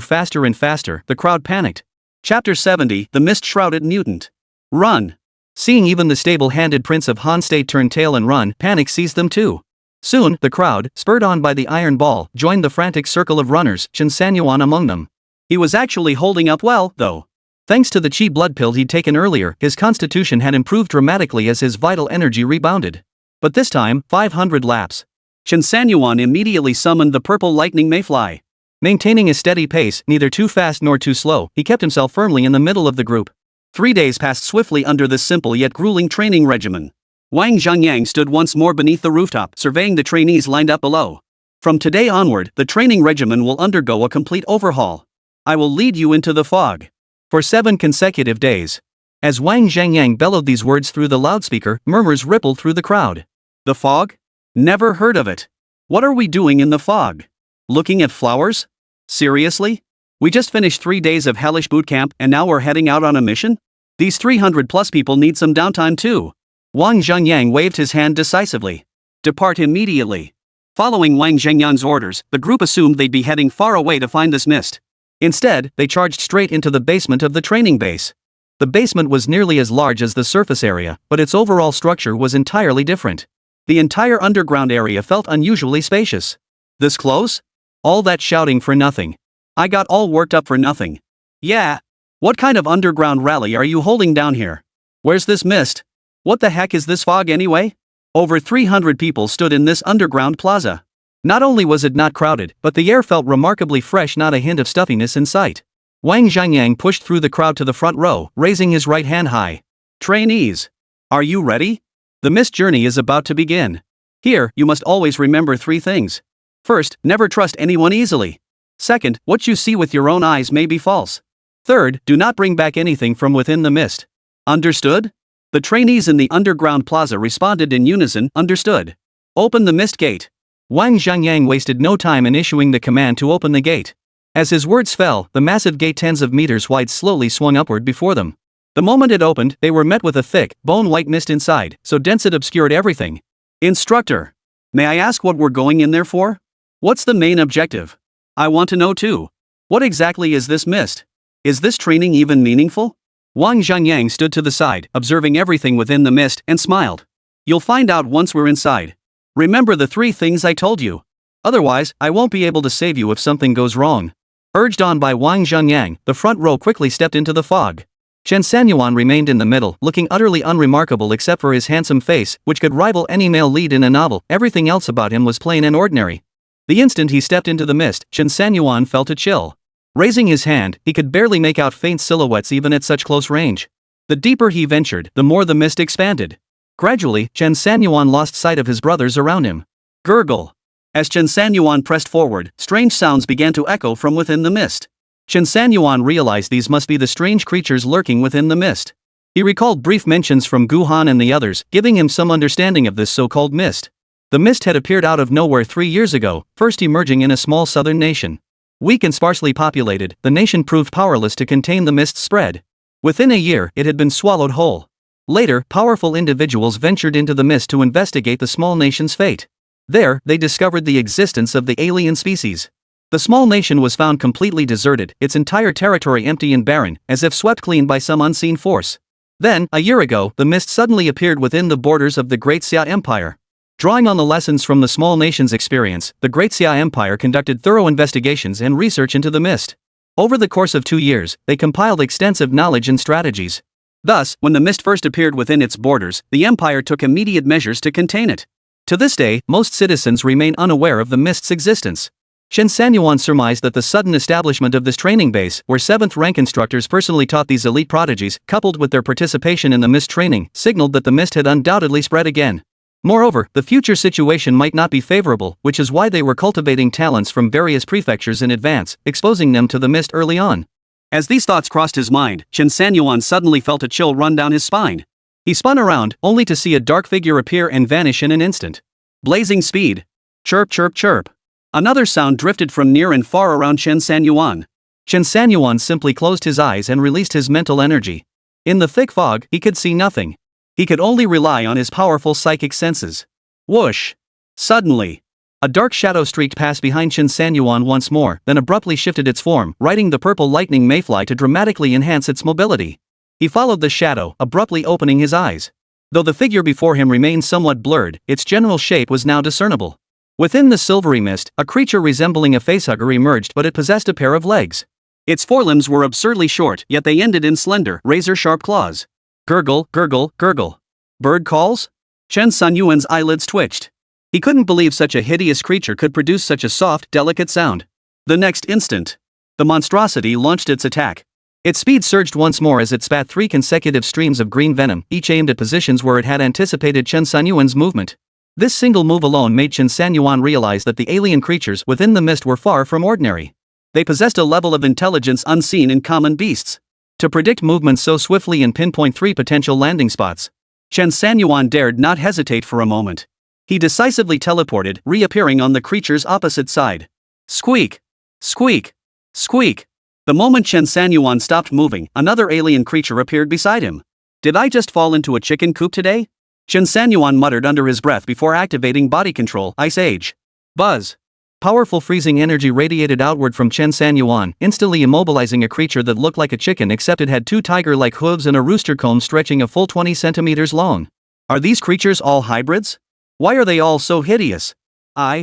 faster and faster, the crowd panicked. Chapter 70, The Mist-Shrouded Mutant. Run. Seeing even the stable-handed Prince of Han State turn tail and run, panic seized them too. Soon, the crowd, spurred on by the iron ball, joined the frantic circle of runners, Chen Sanyuan among them. He was actually holding up well, though. Thanks to the cheap blood pill he'd taken earlier, his constitution had improved dramatically as his vital energy rebounded. But this time, 500 laps. Chen Sanyuan immediately summoned the purple lightning mayfly. Maintaining a steady pace, neither too fast nor too slow, he kept himself firmly in the middle of the group. 3 days passed swiftly under this simple yet grueling training regimen. Wang Zhengyang stood once more beneath the rooftop, surveying the trainees lined up below. From today onward, the training regimen will undergo a complete overhaul. I will lead you into the fog. For 7 consecutive days. As Wang Zhengyang bellowed these words through the loudspeaker, murmurs rippled through the crowd. The fog? Never heard of it. What are we doing in the fog? Looking at flowers? Seriously? We just finished 3 days of hellish boot camp and now we're heading out on a mission? These 300 plus people need some downtime too. Wang Zhengyang waved his hand decisively. Depart immediately. Following Wang Zhengyang's orders, the group assumed they'd be heading far away to find this mist. Instead, they charged straight into the basement of the training base. The basement was nearly as large as the surface area, but its overall structure was entirely different. The entire underground area felt unusually spacious. This close? All that shouting for nothing. I got all worked up for nothing. Yeah. What kind of underground rally are you holding down here? Where's this mist? What the heck is this fog anyway? Over 300 people stood in this underground plaza. Not only was it not crowded, but the air felt remarkably fresh, not a hint of stuffiness in sight. Wang Zhengyang pushed through the crowd to the front row, raising his right hand high. Trainees, are you ready? The mist journey is about to begin. Here, you must always remember 3 things. First, never trust anyone easily. Second, what you see with your own eyes may be false. Third, do not bring back anything from within the mist. Understood? The trainees in the underground plaza responded in unison, understood. Open the mist gate. Wang Zhengyang wasted no time in issuing the command to open the gate. As his words fell, the massive gate tens of meters wide slowly swung upward before them. The moment it opened, they were met with a thick, bone-white mist inside, so dense it obscured everything. Instructor, may I ask what we're going in there for? What's the main objective? I want to know too. What exactly is this mist? Is this training even meaningful? Wang Zhengyang stood to the side, observing everything within the mist, and smiled. You'll find out once we're inside. Remember the 3 things I told you. Otherwise, I won't be able to save you if something goes wrong. Urged on by Wang Zhengyang, the front row quickly stepped into the fog. Chen Sanyuan remained in the middle, looking utterly unremarkable except for his handsome face, which could rival any male lead in a novel. Everything else about him was plain and ordinary. The instant he stepped into the mist, Chen Sanyuan felt a chill. Raising his hand, he could barely make out faint silhouettes even at such close range. The deeper he ventured, the more the mist expanded. Gradually, Chen Sanyuan lost sight of his brothers around him. Gurgle. As Chen Sanyuan pressed forward, strange sounds began to echo from within the mist. Chen Sanyuan realized these must be the strange creatures lurking within the mist. He recalled brief mentions from Guhan and the others, giving him some understanding of this so-called mist. The mist had appeared out of nowhere 3 years ago, first emerging in a small southern nation. Weak and sparsely populated, the nation proved powerless to contain the mist's spread. Within a year, it had been swallowed whole. Later, powerful individuals ventured into the mist to investigate the small nation's fate. There, they discovered the existence of the alien species. The small nation was found completely deserted, its entire territory empty and barren, as if swept clean by some unseen force. Then, a year ago, the mist suddenly appeared within the borders of the Great Xia Empire. Drawing on the lessons from the small nation's experience, the Great Xia Empire conducted thorough investigations and research into the mist. Over the course of 2 years, they compiled extensive knowledge and strategies. Thus, when the mist first appeared within its borders, the empire took immediate measures to contain it. To this day, most citizens remain unaware of the mist's existence. Chen Sanyuan surmised that the sudden establishment of this training base, where 7th-rank instructors personally taught these elite prodigies, coupled with their participation in the mist training, signaled that the mist had undoubtedly spread again. Moreover, the future situation might not be favorable, which is why they were cultivating talents from various prefectures in advance, exposing them to the mist early on. As these thoughts crossed his mind, Chen Sanyuan suddenly felt a chill run down his spine. He spun around, only to see a dark figure appear and vanish in an instant. Blazing speed. Chirp chirp chirp. Another sound drifted from near and far around Chen Sanyuan. Chen Sanyuan simply closed his eyes and released his mental energy. In the thick fog, he could see nothing. He could only rely on his powerful psychic senses. Whoosh! Suddenly, a dark shadow streaked past behind Chen Sanyuan once more, then abruptly shifted its form, riding the purple lightning mayfly to dramatically enhance its mobility. He followed the shadow, abruptly opening his eyes. Though the figure before him remained somewhat blurred, its general shape was now discernible. Within the silvery mist, a creature resembling a facehugger emerged, but it possessed a pair of legs. Its forelimbs were absurdly short, yet they ended in slender, razor-sharp claws. Gurgle, gurgle, gurgle. Bird calls? Chen Sanyuan's eyelids twitched. He couldn't believe such a hideous creature could produce such a soft, delicate sound. The next instant, the monstrosity launched its attack. Its speed surged once more as it spat 3 consecutive streams of green venom, each aimed at positions where it had anticipated Chen Sanyuan's movement. This single move alone made Chen Sanyuan realize that the alien creatures within the mist were far from ordinary. They possessed a level of intelligence unseen in common beasts. To predict movements so swiftly and pinpoint 3 potential landing spots, Chen Sanyuan dared not hesitate for a moment. He decisively teleported, reappearing on the creature's opposite side. Squeak! Squeak! Squeak! The moment Chen Sanyuan stopped moving, another alien creature appeared beside him. Did I just fall into a chicken coop today? Chen Sanyuan muttered under his breath before activating body control, Ice Age. Buzz! Powerful freezing energy radiated outward from Chen Sanyuan, instantly immobilizing a creature that looked like a chicken except it had 2 tiger-like hooves and a rooster comb stretching a full 20 centimeters long. Are these creatures all hybrids? Why are they all so hideous? Ugh.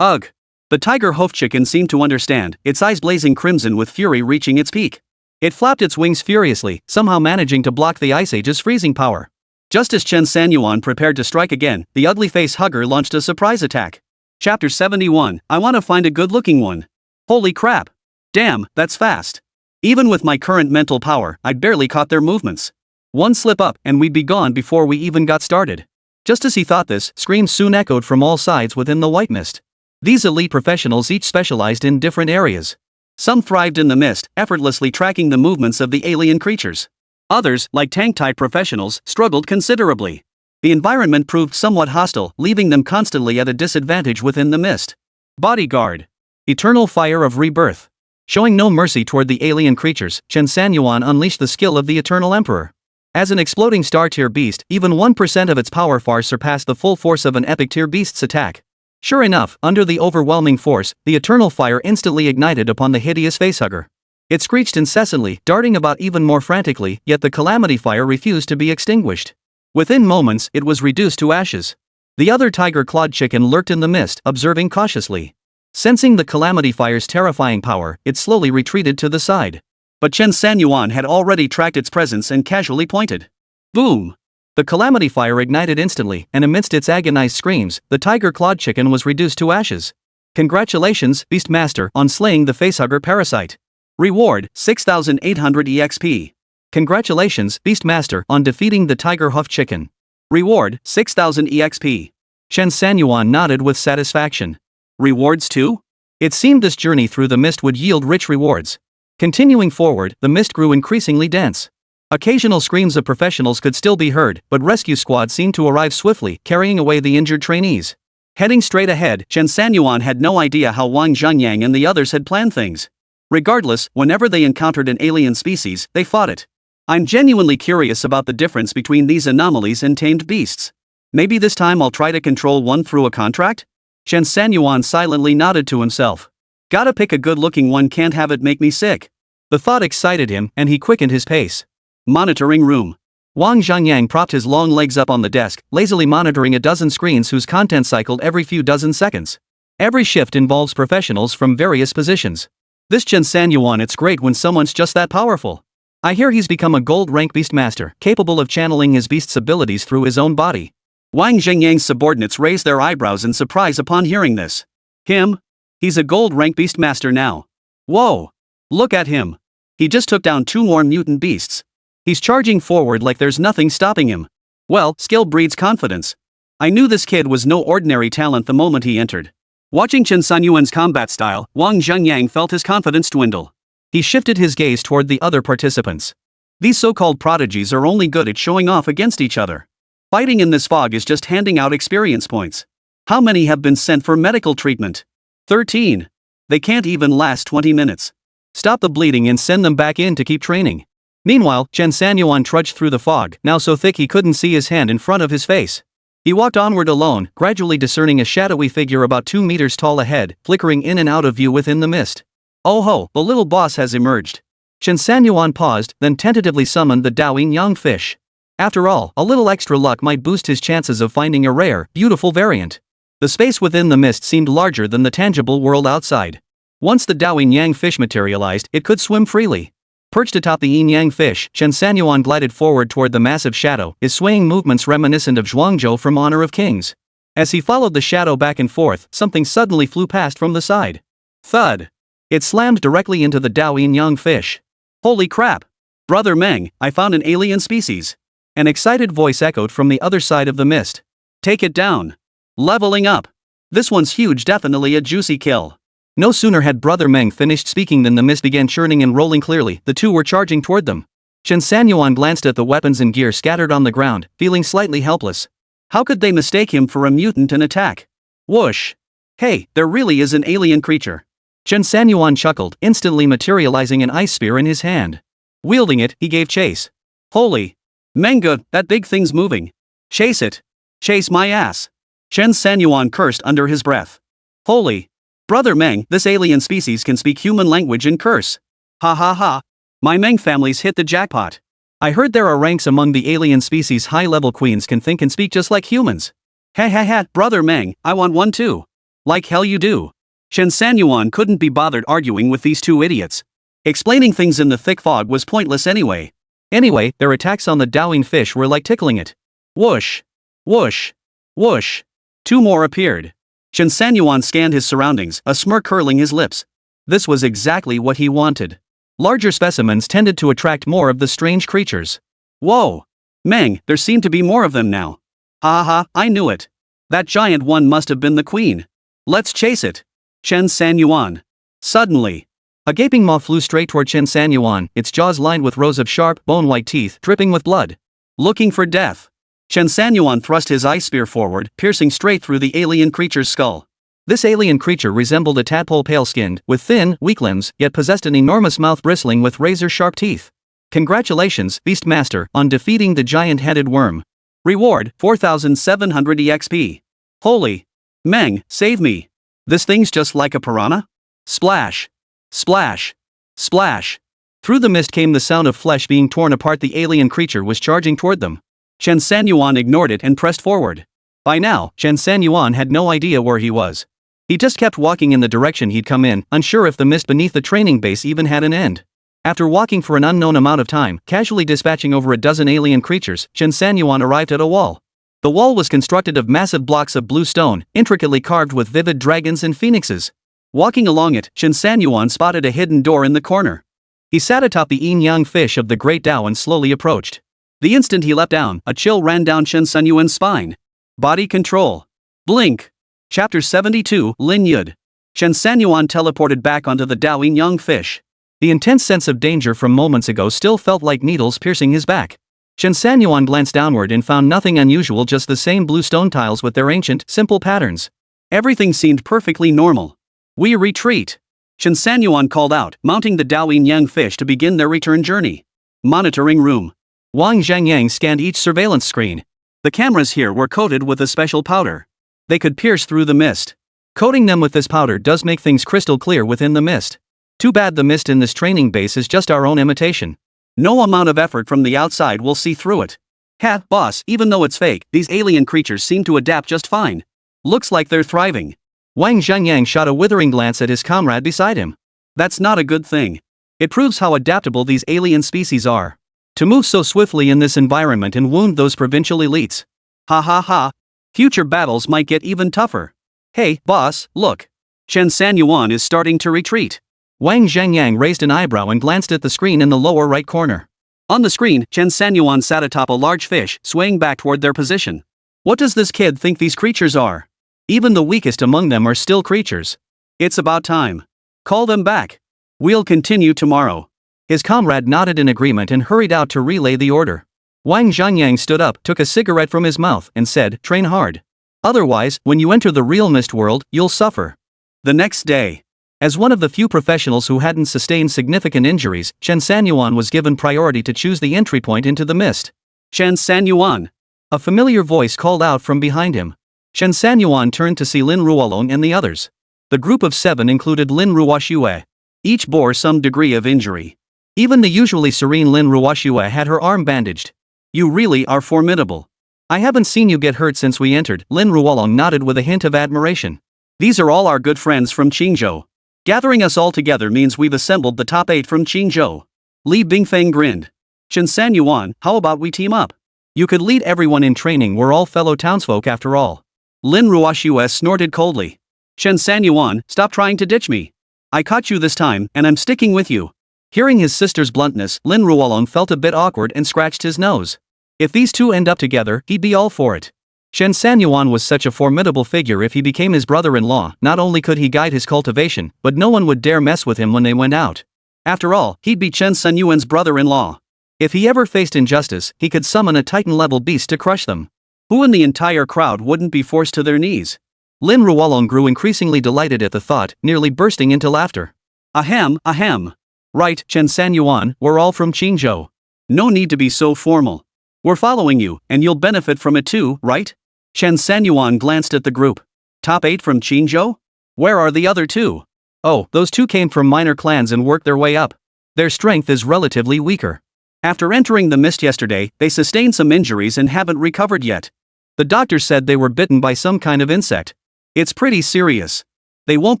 The tiger-hoofed chicken seemed to understand, its eyes blazing crimson with fury reaching its peak. It flapped its wings furiously, somehow managing to block the Ice Age's freezing power. Just as Chen Sanyuan prepared to strike again, the ugly face hugger launched a surprise attack. Chapter 71, I want to find a good-looking one. Holy crap. Damn, that's fast. Even with my current mental power, I barely caught their movements. One slip up, and we'd be gone before we even got started. Just as he thought this, screams soon echoed from all sides within the white mist. These elite professionals each specialized in different areas. Some thrived in the mist, effortlessly tracking the movements of the alien creatures. Others, like tank-type professionals, struggled considerably. The environment proved somewhat hostile, leaving them constantly at a disadvantage within the mist. Bodyguard. Eternal fire of rebirth. Showing no mercy toward the alien creatures, Chen Sanyuan unleashed the skill of the Eternal Emperor. As an exploding star-tier beast, even 1% of its power far surpassed the full force of an epic-tier beast's attack. Sure enough, under the overwhelming force, the Eternal Fire instantly ignited upon the hideous facehugger. It screeched incessantly, darting about even more frantically, yet the Calamity Fire refused to be extinguished. Within moments, it was reduced to ashes. The other tiger-clawed chicken lurked in the mist, observing cautiously. Sensing the Calamity Fire's terrifying power, it slowly retreated to the side. But Chen Sanyuan had already tracked its presence and casually pointed. Boom! The Calamity Fire ignited instantly, and amidst its agonized screams, the tiger-clawed chicken was reduced to ashes. Congratulations, Beastmaster, on slaying the facehugger parasite. Reward, 6,800 EXP. Congratulations, Beastmaster, on defeating the Tiger Hoof Chicken. Reward, 6,000 EXP. Chen Sanyuan nodded with satisfaction. Rewards too? It seemed this journey through the mist would yield rich rewards. Continuing forward, the mist grew increasingly dense. Occasional screams of professionals could still be heard, but rescue squads seemed to arrive swiftly, carrying away the injured trainees. Heading straight ahead, Chen Sanyuan had no idea how Wang Zhengyang and the others had planned things. Regardless, whenever they encountered an alien species, they fought it. I'm genuinely curious about the difference between these anomalies and tamed beasts. Maybe this time I'll try to control one through a contract? Chen Sanyuan silently nodded to himself. Gotta pick a good-looking one, can't have it make me sick. The thought excited him, and he quickened his pace. Monitoring room. Wang Zhengyang propped his long legs up on the desk, lazily monitoring a dozen screens whose content cycled every few dozen seconds. Every shift involves professionals from various positions. This Chen Sanyuan, it's great when someone's just that powerful. I hear he's become a gold-rank beastmaster, capable of channeling his beast's abilities through his own body. Wang Zhengyang's subordinates raised their eyebrows in surprise upon hearing this. Him? He's a gold-rank beastmaster now. Whoa! Look at him. He just took down 2 more mutant beasts. He's charging forward like there's nothing stopping him. Well, skill breeds confidence. I knew this kid was no ordinary talent the moment he entered. Watching Chen Sanyuan's combat style, Wang Zhengyang felt his confidence dwindle. He shifted his gaze toward the other participants. These so-called prodigies are only good at showing off against each other. Fighting in this fog is just handing out experience points. How many have been sent for medical treatment? 13. They can't even last 20 minutes. Stop the bleeding and send them back in to keep training. Meanwhile, Chen Sanyuan trudged through the fog, now so thick he couldn't see his hand in front of his face. He walked onward alone, gradually discerning a shadowy figure about 2 meters tall ahead, flickering in and out of view within the mist. Oh ho, the little boss has emerged. Chen Sanyuan paused, then tentatively summoned the Daoyin Yang fish. After all, a little extra luck might boost his chances of finding a rare, beautiful variant. The space within the mist seemed larger than the tangible world outside. Once the Daoyin Yang fish materialized, it could swim freely. Perched atop the yin yang fish, Chen Sanyuan glided forward toward the massive shadow, his swaying movements reminiscent of Qingzhou from Honor of Kings. As he followed the shadow back and forth, something suddenly flew past from the side. Thud! It slammed directly into the Daoyin Yang fish. Holy crap! Brother Meng, I found an alien species. An excited voice echoed from the other side of the mist. Take it down. Leveling up. This one's huge, definitely a juicy kill. No sooner had Brother Meng finished speaking than the mist began churning and rolling clearly. The two were charging toward them. Chen Sanyuan glanced at the weapons and gear scattered on the ground, feeling slightly helpless. How could they mistake him for a mutant and attack? Whoosh! Hey, there really is an alien creature. Chen Sanyuan chuckled, instantly materializing an ice spear in his hand. Wielding it, he gave chase. Holy! Manga, that big thing's moving. Chase it. Chase my ass. Chen Sanyuan cursed under his breath. Holy! Brother Meng, this alien species can speak human language and curse. Ha ha ha. My Meng family's hit the jackpot. I heard there are ranks among the alien species. High-level queens can think and speak just like humans. Ha ha ha, Brother Meng, I want one too. Like hell you do. Chen Sanyuan couldn't be bothered arguing with these two idiots. Explaining things in the thick fog was pointless anyway. Anyway, their attacks on the Daoyin fish were like tickling it. Whoosh! Whoosh! Whoosh! 2 more appeared. Chen Sanyuan scanned his surroundings, a smirk curling his lips. This was exactly what he wanted. Larger specimens tended to attract more of the strange creatures. Whoa! Meng, there seem to be more of them now. Ha ha ha, I knew it. That giant one must have been the queen. Let's chase it. Chen Sanyuan. Suddenly, a gaping maw flew straight toward Chen Sanyuan, its jaws lined with rows of sharp, bone-white teeth, dripping with blood. Looking for death. Chen Sanyuan thrust his ice spear forward, piercing straight through the alien creature's skull. This alien creature resembled a tadpole pale-skinned, with thin, weak limbs, yet possessed an enormous mouth bristling with razor-sharp teeth. Congratulations, Beastmaster, on defeating the giant-headed worm. Reward, 4,700 EXP. Holy! Meng, save me. This thing's just like a piranha? Splash! Splash! Splash! Through the mist came the sound of flesh being torn apart. The alien creature was charging toward them. Chen Sanyuan ignored it and pressed forward. By now, Chen Sanyuan had no idea where he was. He just kept walking in the direction he'd come in, unsure if the mist beneath the training base even had an end. After walking for an unknown amount of time, casually dispatching over a dozen alien creatures, Chen Sanyuan arrived at a wall. The wall was constructed of massive blocks of blue stone, intricately carved with vivid dragons and phoenixes. Walking along it, Chen Sanyuan spotted a hidden door in the corner. He sat atop the yin-yang fish of the great Tao and slowly approached. The instant he leapt down, a chill ran down Chen Sanyuan's spine. Body control. Blink. Chapter 72, Lin Yud. Chen Sanyuan teleported back onto the Dao yin-yang fish. The intense sense of danger from moments ago still felt like needles piercing his back. Chen Sanyuan glanced downward and found nothing unusual, just the same blue stone tiles with their ancient, simple patterns. Everything seemed perfectly normal. We retreat. Chen Sanyuan called out, mounting the Dao yin-yang fish to begin their return journey. Monitoring room. Wang Zhangyang scanned each surveillance screen. The cameras here were coated with a special powder. They could pierce through the mist. Coating them with this powder does make things crystal clear within the mist. Too bad the mist in this training base is just our own imitation. No amount of effort from the outside will see through it. Ha, boss, even though it's fake, these alien creatures seem to adapt just fine. Looks like they're thriving. Wang Zhangyang shot a withering glance at his comrade beside him. That's not a good thing. It proves how adaptable these alien species are. To move so swiftly in this environment and wound those provincial elites. Ha ha ha. Future battles might get even tougher. Hey, boss, look. Chen Sanyuan is starting to retreat. Wang Zhangyang raised an eyebrow and glanced at the screen in the lower right corner. On the screen, Chen Sanyuan sat atop a large fish, swaying back toward their position. What does this kid think these creatures are? Even the weakest among them are still creatures. It's about time. Call them back. We'll continue tomorrow. His comrade nodded in agreement and hurried out to relay the order. Wang Zhangyang stood up, took a cigarette from his mouth, and said, "Train hard. Otherwise, when you enter the real mist world, you'll suffer." The next day. As one of the few professionals who hadn't sustained significant injuries, Chen Sanyuan was given priority to choose the entry point into the mist. Chen Sanyuan. A familiar voice called out from behind him. Chen Sanyuan turned to see Lin Ruolong and the others. The group of 7 included Lin Ruoxue. Each bore some degree of injury. Even the usually serene Lin Ruoxue had her arm bandaged. You really are formidable. I haven't seen you get hurt since we entered. Lin Ruolong nodded with a hint of admiration. These are all our good friends from Qingzhou. Gathering us all together means we've assembled the top 8 from Qingzhou. Li Bingfeng grinned. Chen Sanyuan, how about we team up? You could lead everyone in training, we're all fellow townsfolk after all. Lin Ruoxue snorted coldly. Chen Sanyuan, stop trying to ditch me. I caught you this time, and I'm sticking with you. Hearing his sister's bluntness, Lin Ruolong felt a bit awkward and scratched his nose. If these two end up together, he'd be all for it. Chen Sanyuan was such a formidable figure. If he became his brother-in-law, not only could he guide his cultivation, but no one would dare mess with him when they went out. After all, he'd be Chen Sanyuan's brother-in-law. If he ever faced injustice, he could summon a Titan-level beast to crush them. Who in the entire crowd wouldn't be forced to their knees? Lin Ruolong grew increasingly delighted at the thought, nearly bursting into laughter. Ahem, ahem. Right, Chen Sanyuan, we're all from Qingzhou. No need to be so formal. We're following you, and you'll benefit from it too, right? Chen Sanyuan glanced at the group. Top 8 from Qingzhou? Where are the other 2? Oh, those 2 came from minor clans and worked their way up. Their strength is relatively weaker. After entering the mist yesterday, they sustained some injuries and haven't recovered yet. The doctor said they were bitten by some kind of insect. It's pretty serious. They won't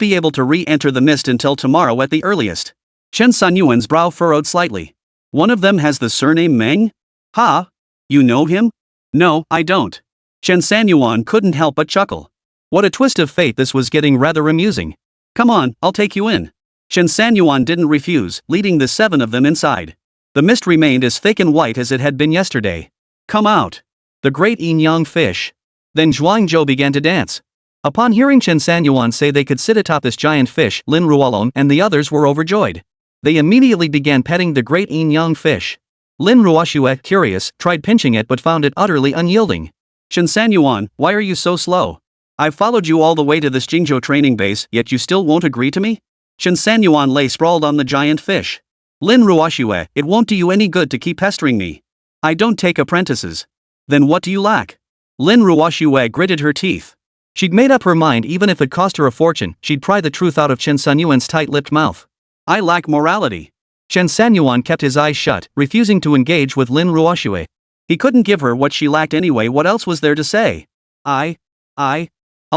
be able to re-enter the mist until tomorrow at the earliest. Chen Sanyuan's brow furrowed slightly. One of them has the surname Meng? Ha? You know him? No, I don't. Chen Sanyuan couldn't help but chuckle. What a twist of fate, this was getting rather amusing. Come on, I'll take you in. Chen Sanyuan didn't refuse, leading the 7 of them inside. The mist remained as thick and white as it had been yesterday. Come out. The great yin-yang fish. Then Zhuangzhou began to dance. Upon hearing Chen Sanyuan say they could sit atop this giant fish, Lin Ruolong and the others were overjoyed. They immediately began petting the great yin-yang fish. Lin Ruoxue, curious, tried pinching it but found it utterly unyielding. Chen Sanyuan, why are you so slow? I've followed you all the way to this Qingzhou training base, yet you still won't agree to me? Chen Sanyuan lay sprawled on the giant fish. Lin Ruoxue, it won't do you any good to keep pestering me. I don't take apprentices. Then what do you lack? Lin Ruoxue gritted her teeth. She'd made up her mind, even if it cost her a fortune, she'd pry the truth out of Chen Sanyuan's tight-lipped mouth. I lack morality. Chen Sanyuan kept his eyes shut, refusing to engage with Lin Ruoxue. He couldn't give her what she lacked anyway. What else was there to say? I'll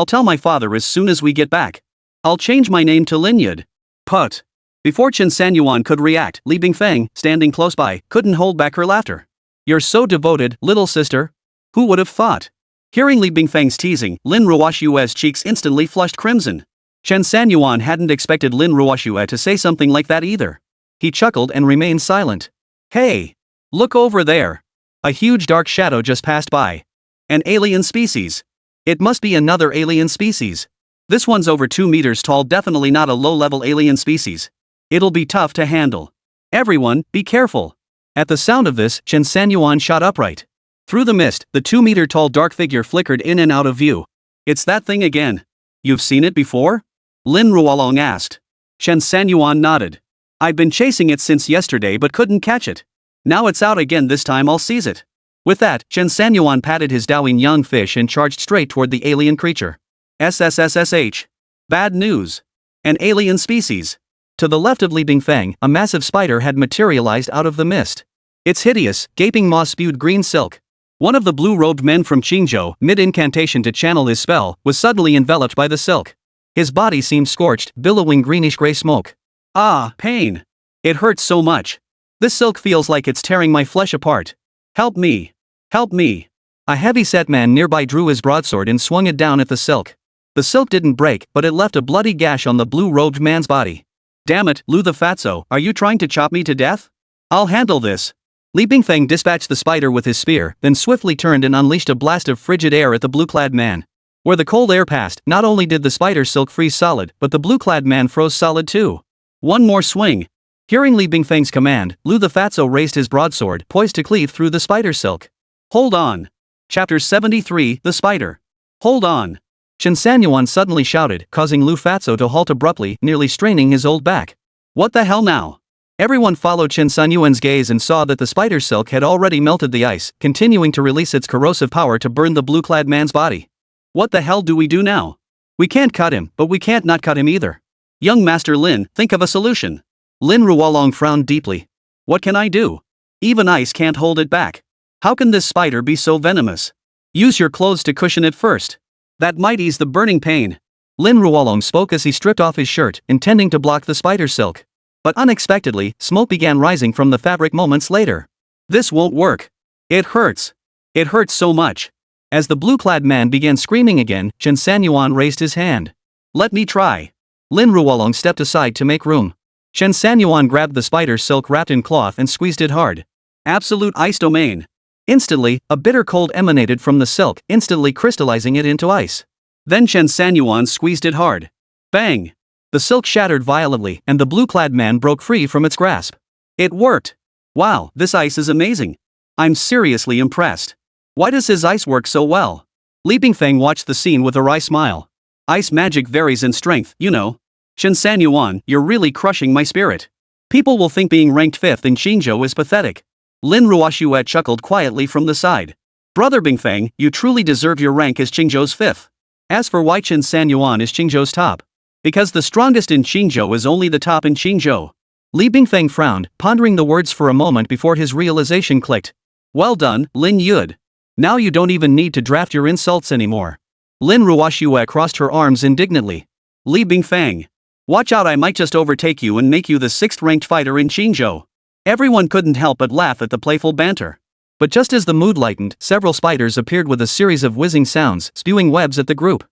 tell my father as soon as we get back. I'll change my name to Lin Yud. Put. Before Chen Sanyuan could react, Li Bingfeng, standing close by, couldn't hold back her laughter. You're so devoted, little sister. Who would have thought? Hearing Li Bingfeng's teasing, Lin Ruoxue's cheeks instantly flushed crimson. Chen Sanyuan hadn't expected Lin Ruoxue to say something like that either. he chuckled and remained silent. Hey! Look over there! A huge dark shadow just passed by. An alien species. It must be another alien species. This one's over 2 meters tall, definitely not a low-level alien species. It'll be tough to handle. Everyone, be careful. At the sound of this, Chen Sanyuan shot upright. Through the mist, the 2-meter-tall dark figure flickered in and out of view. It's that thing again. You've seen it before? Lin Ruolong asked. Chen Sanyuan nodded. I've been chasing it since yesterday but couldn't catch it. Now it's out again, this time I'll seize it. With that, Chen Sanyuan patted his Daoing young fish and charged straight toward the alien creature. SSSSH. Bad news. An alien species. To the left of Li Bingfeng, a massive spider had materialized out of the mist. Its hideous, gaping maw spewed green silk. One of the blue-robed men from Qingzhou, mid-incantation to channel his spell, was suddenly enveloped by the silk. His body seemed scorched, billowing greenish-gray smoke. Ah, pain. It hurts so much. This silk feels like it's tearing my flesh apart. Help me. Help me. A heavy-set man nearby drew his broadsword and swung it down at the silk. The silk didn't break, but it left a bloody gash on the blue-robed man's body. Damn it, Lu the Fatso, are you trying to chop me to death? I'll handle this. Li Bingfeng dispatched the spider with his spear, then swiftly turned and unleashed a blast of frigid air at the blue-clad man. Where the cold air passed, not only did the spider silk freeze solid, but the blue-clad man froze solid too. One more swing. Hearing Li Bingfeng's command, Lu the Fatso raised his broadsword, poised to cleave through the spider silk. Hold on. Chapter 73, The Spider. Hold on. Chen Sanyuan suddenly shouted, causing Lu Fatso to halt abruptly, nearly straining his old back. What the hell now? Everyone followed Chen Sanyuan's gaze and saw that the spider silk had already melted the ice, continuing to release its corrosive power to burn the blue-clad man's body. What the hell do we do now? We can't cut him, but we can't not cut him either. Young Master Lin, think of a solution. Lin Ruolong frowned deeply. What can I do? Even ice can't hold it back. How can this spider be so venomous? Use your clothes to cushion it first. That might ease the burning pain. Lin Ruolong spoke as he stripped off his shirt, intending to block the spider silk. But unexpectedly, smoke began rising from the fabric moments later. This won't work. It hurts. It hurts so much. As the blue-clad man began screaming again, Chen Sanyuan raised his hand. Let me try. Lin Ruolong stepped aside to make room. Chen Sanyuan grabbed the spider silk wrapped in cloth and squeezed it hard. Absolute ice domain. Instantly, a bitter cold emanated from the silk, instantly crystallizing it into ice. Then Chen Sanyuan squeezed it hard. Bang! The silk shattered violently, and the blue-clad man broke free from its grasp. It worked! Wow, this ice is amazing. I'm seriously impressed. Why does his ice work so well? Li Bingfeng watched the scene with a wry smile. Ice magic varies in strength, you know. Chen Sanyuan, you're really crushing my spirit. People will think being ranked 5th in Qingzhou is pathetic. Lin Ruoxue chuckled quietly from the side. Brother Bingfeng, you truly deserve your rank as Qingzhou's 5th. As for why Chen Sanyuan is Qingzhou's top. Because the strongest in Qingzhou is only the top in Qingzhou. Li Bingfeng frowned, pondering the words for a moment before his realization clicked. Well done, Lin Yud. Now you don't even need to draft your insults anymore. Lin Ruoxue crossed her arms indignantly. Li Bingfeng. Watch out, I might just overtake you and make you the 6th-ranked fighter in Qingzhou. Everyone couldn't help but laugh at the playful banter. But just as the mood lightened, several spiders appeared with a series of whizzing sounds, spewing webs at the group.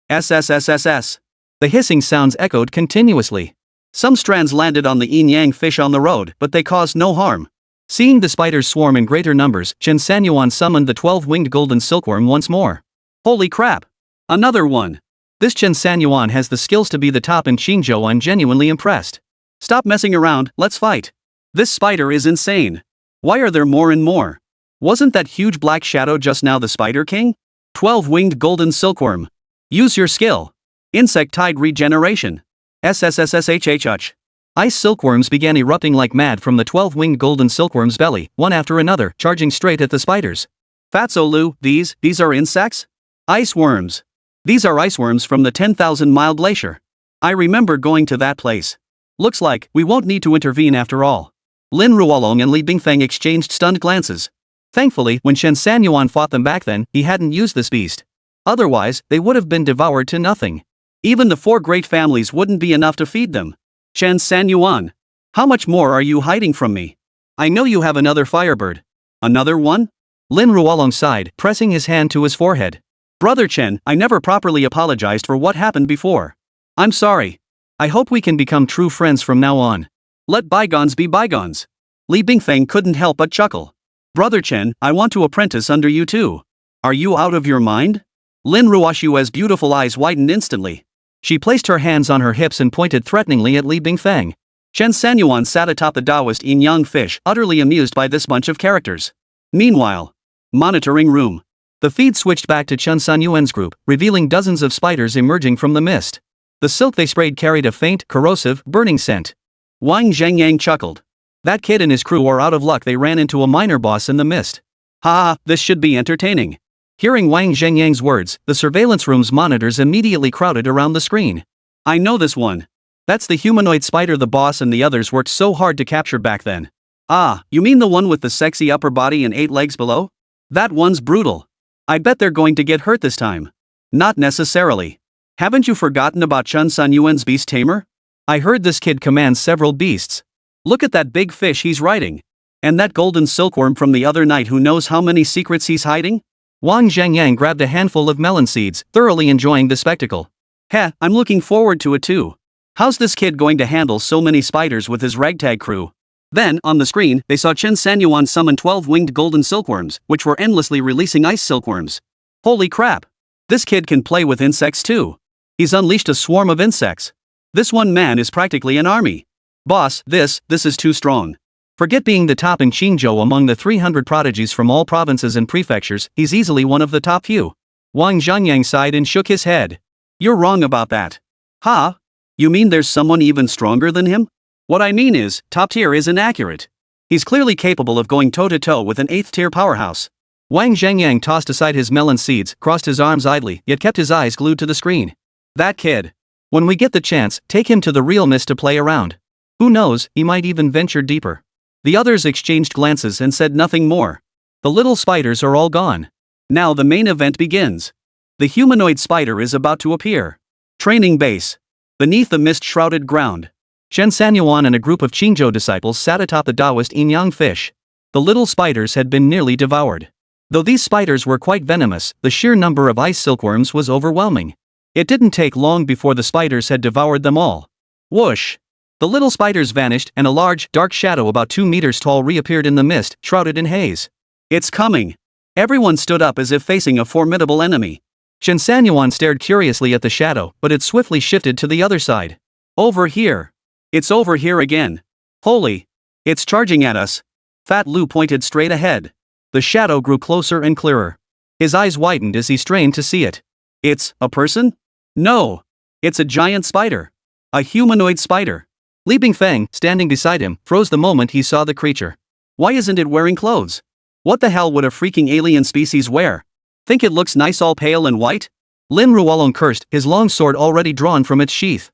SSSSS. The hissing sounds echoed continuously. Some strands landed on the yin-yang fish on the road, but they caused no harm. Seeing the spiders swarm in greater numbers, Chen Sanyuan summoned the 12-winged golden silkworm once more. Holy crap! Another one! This Chen Sanyuan has the skills to be the top in Qingzhou. I'm genuinely impressed. Stop messing around, let's fight. This spider is insane. Why are there more and more? Wasn't that huge black shadow just now the Spider King? 12-winged golden silkworm. Use your skill. Insect-tide regeneration. SSSSHH. Ice silkworms began erupting like mad from the 12-winged golden silkworm's belly, one after another, charging straight at the spiders. Fatso Lu, these are insects? Ice worms. These are ice worms from the 10,000-mile glacier. I remember going to that place. Looks like we won't need to intervene after all. Lin Ruolong and Li Bingfeng exchanged stunned glances. Thankfully, when Chen Sanyuan fought them back then, he hadn't used this beast. Otherwise, they would have been devoured to nothing. Even the 4 great families wouldn't be enough to feed them. Chen Sanyuan. How much more are you hiding from me? I know you have another firebird. Another one? Lin Ruolong sighed, pressing his hand to his forehead. Brother Chen, I never properly apologized for what happened before. I'm sorry. I hope we can become true friends from now on. Let bygones be bygones. Li Bingfeng couldn't help but chuckle. Brother Chen, I want to apprentice under you too. Are you out of your mind? Lin Ruoshue's beautiful eyes widened instantly. She placed her hands on her hips and pointed threateningly at Li Bingfeng. Chen Sanyuan sat atop the Taoist yin-yang fish, utterly amused by this bunch of characters. Meanwhile, monitoring room. The feed switched back to Chen Sanyuan's group, revealing dozens of spiders emerging from the mist. The silk they sprayed carried a faint, corrosive, burning scent. Wang Zhengyang chuckled. That kid and his crew are out of luck. They ran into a minor boss in the mist. Ha, this should be entertaining. Hearing Wang Zhengyang's words, the surveillance room's monitors immediately crowded around the screen. I know this one. That's the humanoid spider the boss and the others worked so hard to capture back then. Ah, you mean the one with the sexy upper body and 8 legs below? That one's brutal. I bet they're going to get hurt this time. Not necessarily. Haven't you forgotten about Chen Sanyuan's Beast Tamer? I heard this kid commands several beasts. Look at that big fish he's riding. And that golden silkworm from the other night, who knows how many secrets he's hiding? Wang Zhengyang grabbed a handful of melon seeds, thoroughly enjoying the spectacle. Heh, I'm looking forward to it too. How's this kid going to handle so many spiders with his ragtag crew? Then, on the screen, they saw Chen Sanyuan summon 12 winged golden silkworms, which were endlessly releasing ice silkworms. Holy crap! This kid can play with insects too. He's unleashed a swarm of insects. This one man is practically an army. Boss, this is too strong. Forget being the top in Qingzhou among the 300 prodigies from all provinces and prefectures, he's easily one of the top few. Wang Zhengyang sighed and shook his head. You're wrong about that. Ha? You mean there's someone even stronger than him? What I mean is, top tier is inaccurate. He's clearly capable of going toe-to-toe with an 8th tier powerhouse. Wang Zhengyang tossed aside his melon seeds, crossed his arms idly, yet kept his eyes glued to the screen. That kid. When we get the chance, take him to the real mist to play around. Who knows, he might even venture deeper. The others exchanged glances and said nothing more. The little spiders are all gone. Now the main event begins. The humanoid spider is about to appear. Training base. Beneath the mist-shrouded ground, Chen Sanyuan and a group of Qingzhou disciples sat atop the Taoist yin-yang fish. The little spiders had been nearly devoured. Though these spiders were quite venomous, the sheer number of ice silkworms was overwhelming. It didn't take long before the spiders had devoured them all. Whoosh! The little spiders vanished, and a large, dark shadow about 2 meters tall reappeared in the mist, shrouded in haze. It's coming! Everyone stood up as if facing a formidable enemy. Chen Sanyuan stared curiously at the shadow, but it swiftly shifted to the other side. Over here! It's over here again! Holy! It's charging at us! Fat Lu pointed straight ahead. The shadow grew closer and clearer. His eyes widened as he strained to see it. It's a person? No! It's a giant spider! A humanoid spider! Li Bingfeng, standing beside him, froze the moment he saw the creature. Why isn't it wearing clothes? What the hell would a freaking alien species wear? Think it looks nice all pale and white? Lin Ruolong cursed, his long sword already drawn from its sheath.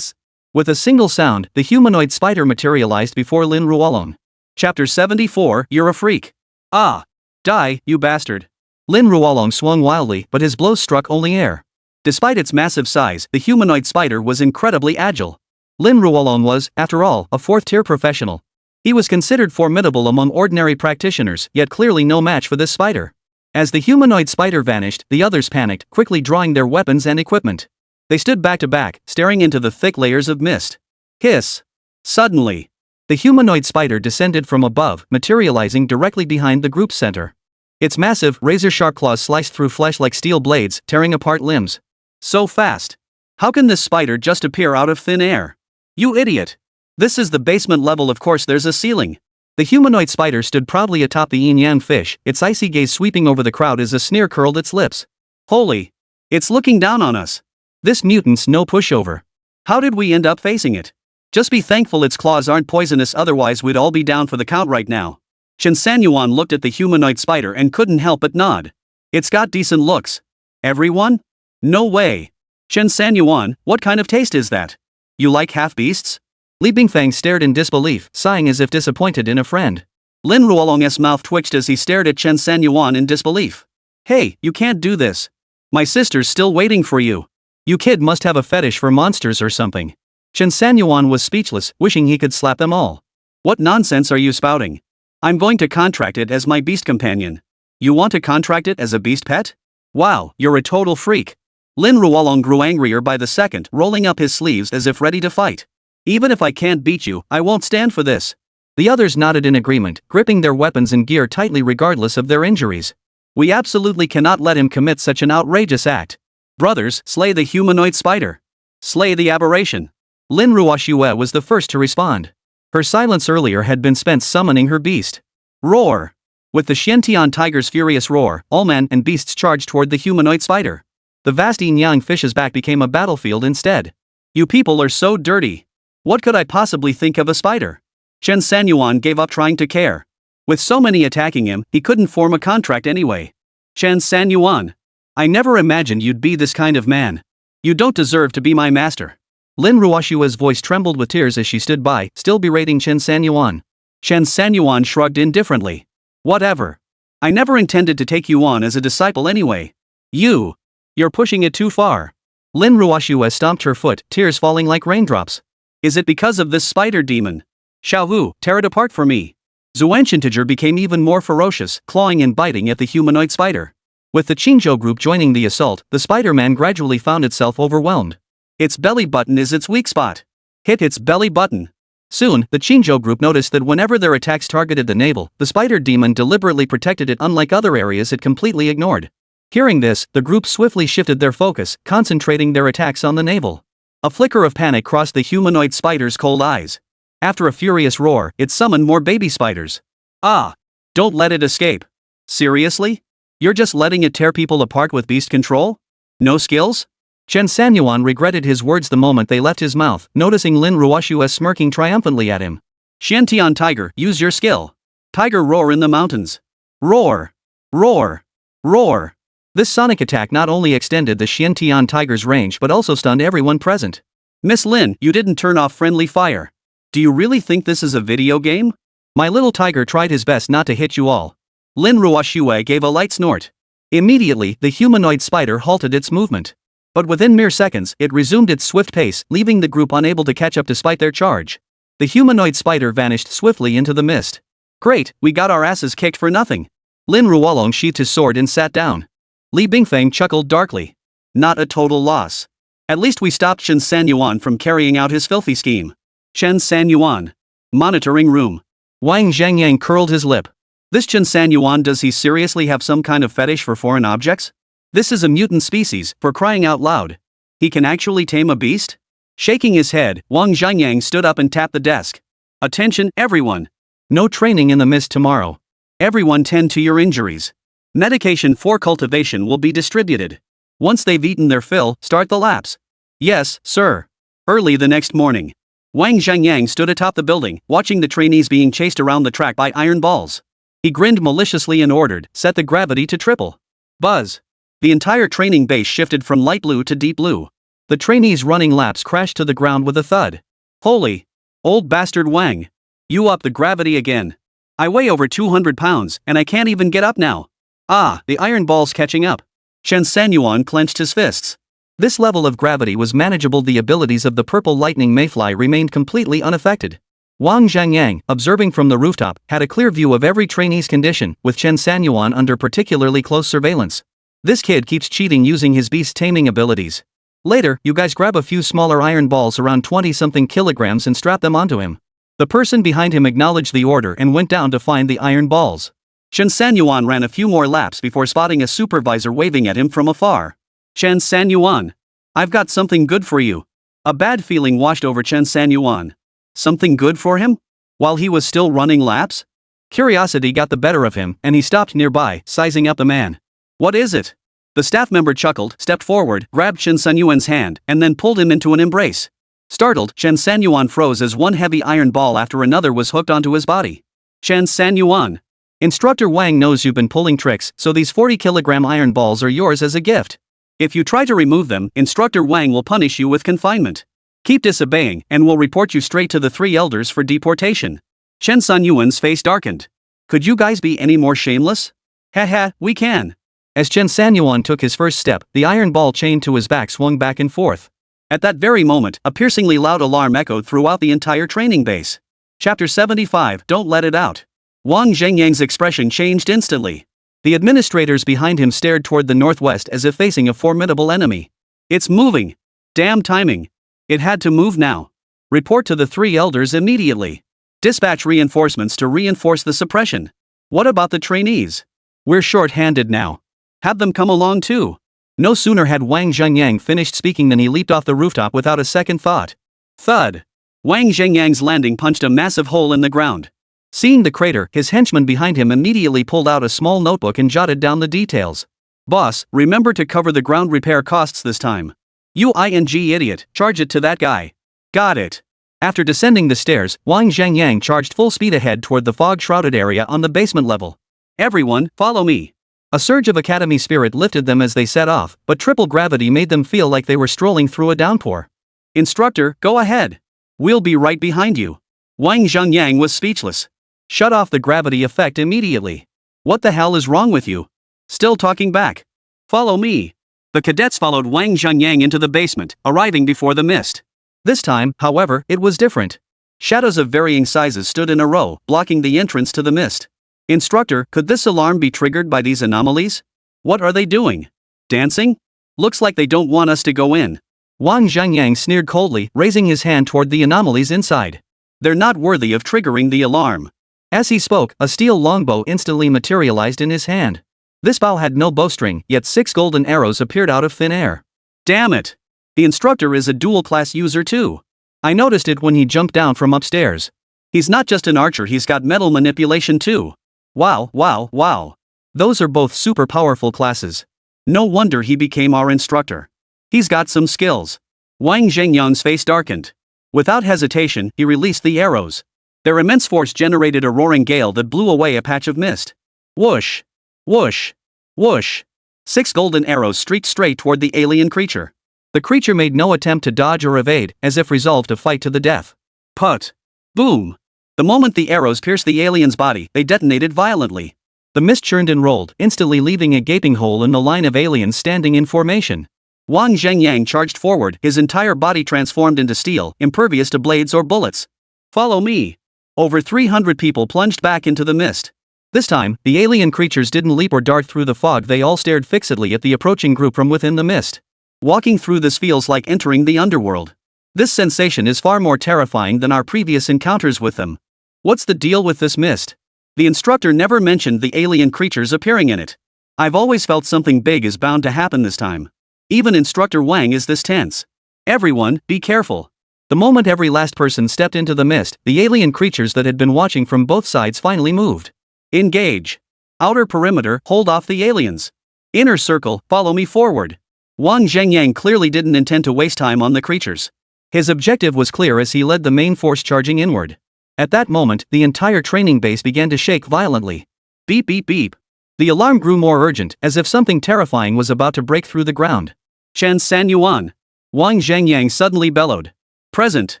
With a single sound, the humanoid spider materialized before Lin Ruolong. Chapter 74, You're a freak. Ah! Die, you bastard. Lin Ruolong swung wildly, but his blows struck only air. Despite its massive size, the humanoid spider was incredibly agile. Lin Ruolong was, after all, a 4th-tier professional. He was considered formidable among ordinary practitioners, yet clearly no match for this spider. As the humanoid spider vanished, the others panicked, quickly drawing their weapons and equipment. They stood back to back, staring into the thick layers of mist. Hiss! Suddenly, the humanoid spider descended from above, materializing directly behind the group's center. Its massive, razor-sharp claws sliced through flesh like steel blades, tearing apart limbs. So fast! How can this spider just appear out of thin air? You idiot! This is the basement level, of course there's a ceiling. The humanoid spider stood proudly atop the yin-yang fish, its icy gaze sweeping over the crowd as a sneer curled its lips. Holy! It's looking down on us! This mutant's no pushover. How did we end up facing it? Just be thankful its claws aren't poisonous, otherwise we'd all be down for the count right now. Chen Sanyuan looked at the humanoid spider and couldn't help but nod. It's got decent looks. Everyone? No way. Chen Sanyuan, what kind of taste is that? You like half-beasts? Li Bingfeng stared in disbelief, sighing as if disappointed in a friend. Lin Ruolong's mouth twitched as he stared at Chen Sanyuan in disbelief. Hey, you can't do this. My sister's still waiting for you. You kid must have a fetish for monsters or something. Chen Sanyuan was speechless, wishing he could slap them all. What nonsense are you spouting? I'm going to contract it as my beast companion. You want to contract it as a beast pet? Wow, you're a total freak. Lin Ruolong grew angrier by the second, rolling up his sleeves as if ready to fight. Even if I can't beat you, I won't stand for this. The others nodded in agreement, gripping their weapons and gear tightly regardless of their injuries. We absolutely cannot let him commit such an outrageous act. Brothers, slay the humanoid spider. Slay the aberration. Lin Ruoshue was the first to respond. Her silence earlier had been spent summoning her beast. Roar! With the Xiantian tiger's furious roar, all men and beasts charged toward the humanoid spider. The vast yin-yang fish's back became a battlefield instead. You people are so dirty. What could I possibly think of a spider? Chen Sanyuan gave up trying to care. With so many attacking him, he couldn't form a contract anyway. Chen Sanyuan. I never imagined you'd be this kind of man. You don't deserve to be my master. Lin Ruoshue's voice trembled with tears as she stood by, still berating Chen Sanyuan. Chen Sanyuan shrugged indifferently. Whatever. I never intended to take you on as a disciple anyway. You're pushing it too far. Lin Ruoshue stomped her foot, tears falling like raindrops. Is it because of this spider demon? Xiaohu, tear it apart for me. Zuanshintager became even more ferocious, clawing and biting at the humanoid spider. With the Qingzhou group joining the assault, the Spider-Man gradually found itself overwhelmed. Its belly button is its weak spot. Hit its belly button. Soon, the Qingzhou group noticed that whenever their attacks targeted the navel, the spider demon deliberately protected it unlike other areas it completely ignored. Hearing this, the group swiftly shifted their focus, concentrating their attacks on the navel. A flicker of panic crossed the humanoid spider's cold eyes. After a furious roar, it summoned more baby spiders. Ah! Don't let it escape. Seriously? You're just letting it tear people apart with beast control? No skills? Chen Sanyuan regretted his words the moment they left his mouth, noticing Lin Ruoshue smirking triumphantly at him. Xiantian tiger, use your skill. Tiger roar in the mountains. Roar! Roar! Roar! This sonic attack not only extended the Xiantian tiger's range but also stunned everyone present. Miss Lin, you didn't turn off friendly fire. Do you really think this is a video game? My little tiger tried his best not to hit you all. Lin Ruoshue gave a light snort. Immediately, the humanoid spider halted its movement. But within mere seconds, it resumed its swift pace, leaving the group unable to catch up despite their charge. The humanoid spider vanished swiftly into the mist. Great, we got our asses kicked for nothing. Lin Ruolong sheathed his sword and sat down. Li Bingfeng chuckled darkly. Not a total loss. At least we stopped Chen Sanyuan from carrying out his filthy scheme. Chen Sanyuan. Monitoring room. Wang Zhangyang curled his lip. This Chen Sanyuan, does he seriously have some kind of fetish for foreign objects? This is a mutant species, for crying out loud. He can actually tame a beast? Shaking his head, Wang Zhangyang stood up and tapped the desk. Attention, everyone. No training in the mist tomorrow. Everyone tend to your injuries. Medication for cultivation will be distributed. Once they've eaten their fill, start the laps. Yes, sir. Early the next morning, Wang Zhangyang stood atop the building, watching the trainees being chased around the track by iron balls. He grinned maliciously and ordered, set the gravity to triple. Buzz. The entire training base shifted from light blue to deep blue. The trainees running laps crashed to the ground with a thud. Holy! Old bastard Wang. You up the gravity again. I weigh over 200 pounds, and I can't even get up now. Ah, the iron ball's catching up. Chen Sanyuan clenched his fists. This level of gravity was manageable. The abilities of the purple lightning mayfly remained completely unaffected. Wang Zhangyang, observing from the rooftop, had a clear view of every trainee's condition, with Chen Sanyuan under particularly close surveillance. This kid keeps cheating using his beast taming abilities. Later, you guys grab a few smaller iron balls around 20-something kilograms and strap them onto him. The person behind him acknowledged the order and went down to find the iron balls. Chen Sanyuan ran a few more laps before spotting a supervisor waving at him from afar. Chen Sanyuan. I've got something good for you. A bad feeling washed over Chen Sanyuan. Something good for him? While he was still running laps? Curiosity got the better of him, and he stopped nearby, sizing up the man. What is it? The staff member chuckled, stepped forward, grabbed Chen Sanyuan's hand, and then pulled him into an embrace. Startled, Chen Sanyuan froze as one heavy iron ball after another was hooked onto his body. Chen Sanyuan. Instructor Wang knows you've been pulling tricks, so these 40-kilogram iron balls are yours as a gift. If you try to remove them, Instructor Wang will punish you with confinement. Keep disobeying, and we'll report you straight to the three elders for deportation. Chen Sanyuan's face darkened. Could you guys be any more shameless? Haha, we can. As Chen Sanyuan took his first step, the iron ball chained to his back swung back and forth. At that very moment, a piercingly loud alarm echoed throughout the entire training base. Chapter 75, Don't Let It Out. Wang Zhangyang's expression changed instantly. The administrators behind him stared toward the northwest as if facing a formidable enemy. It's moving. Damn timing. It had to move now. Report to the 3 elders immediately. Dispatch reinforcements to reinforce the suppression. What about the trainees? We're short-handed now. Have them come along too. No sooner had Wang Zhengyang finished speaking than he leaped off the rooftop without a second thought. Thud. Wang Zhengyang's landing punched a massive hole in the ground. Seeing the crater, his henchman behind him immediately pulled out a small notebook and jotted down the details. Boss, remember to cover the ground repair costs this time. You idiot, charge it to that guy. Got it. After descending the stairs, Wang Zhengyang charged full speed ahead toward the fog-shrouded area on the basement level. Everyone, follow me. A surge of academy spirit lifted them as they set off, but triple gravity made them feel like they were strolling through a downpour. Instructor, go ahead. We'll be right behind you. Wang Zhengyang was speechless. Shut off the gravity effect immediately. What the hell is wrong with you? Still talking back. Follow me. The cadets followed Wang Zhengyang into the basement, arriving before the mist. This time, however, it was different. Shadows of varying sizes stood in a row, blocking the entrance to the mist. Instructor, could this alarm be triggered by these anomalies? What are they doing? Dancing? Looks like they don't want us to go in. Wang Zhengyang sneered coldly, raising his hand toward the anomalies inside. They're not worthy of triggering the alarm. As he spoke, a steel longbow instantly materialized in his hand. This bow had no bowstring, yet 6 golden arrows appeared out of thin air. Damn it! The instructor is a dual-class user too. I noticed it when he jumped down from upstairs. He's not just an archer, he's got metal manipulation too. Wow. Those are both super powerful classes. No wonder he became our instructor. He's got some skills. Wang Zhengyang's face darkened. Without hesitation, he released the arrows. Their immense force generated a roaring gale that blew away a patch of mist. Whoosh! Whoosh! Whoosh! 6 golden arrows streaked straight toward the alien creature. The creature made no attempt to dodge or evade, as if resolved to fight to the death. Put! Boom! The moment the arrows pierced the alien's body, they detonated violently. The mist churned and rolled, instantly leaving a gaping hole in the line of aliens standing in formation. Wang Zhengyang charged forward, his entire body transformed into steel, impervious to blades or bullets. Follow me! Over 300 people plunged back into the mist. This time, the alien creatures didn't leap or dart through the fog, they all stared fixedly at the approaching group from within the mist. Walking through this feels like entering the underworld. This sensation is far more terrifying than our previous encounters with them. What's the deal with this mist? The instructor never mentioned the alien creatures appearing in it. I've always felt something big is bound to happen this time. Even Instructor Wang is this tense. Everyone, be careful. The moment every last person stepped into the mist, the alien creatures that had been watching from both sides finally moved. Engage. Outer perimeter, hold off the aliens. Inner circle, follow me forward. Wang Zhengyang clearly didn't intend to waste time on the creatures. His objective was clear as he led the main force charging inward. At that moment, the entire training base began to shake violently. Beep beep beep. The alarm grew more urgent, as if something terrifying was about to break through the ground. Chen Sanyuan. Wang Zhengyang suddenly bellowed. Present.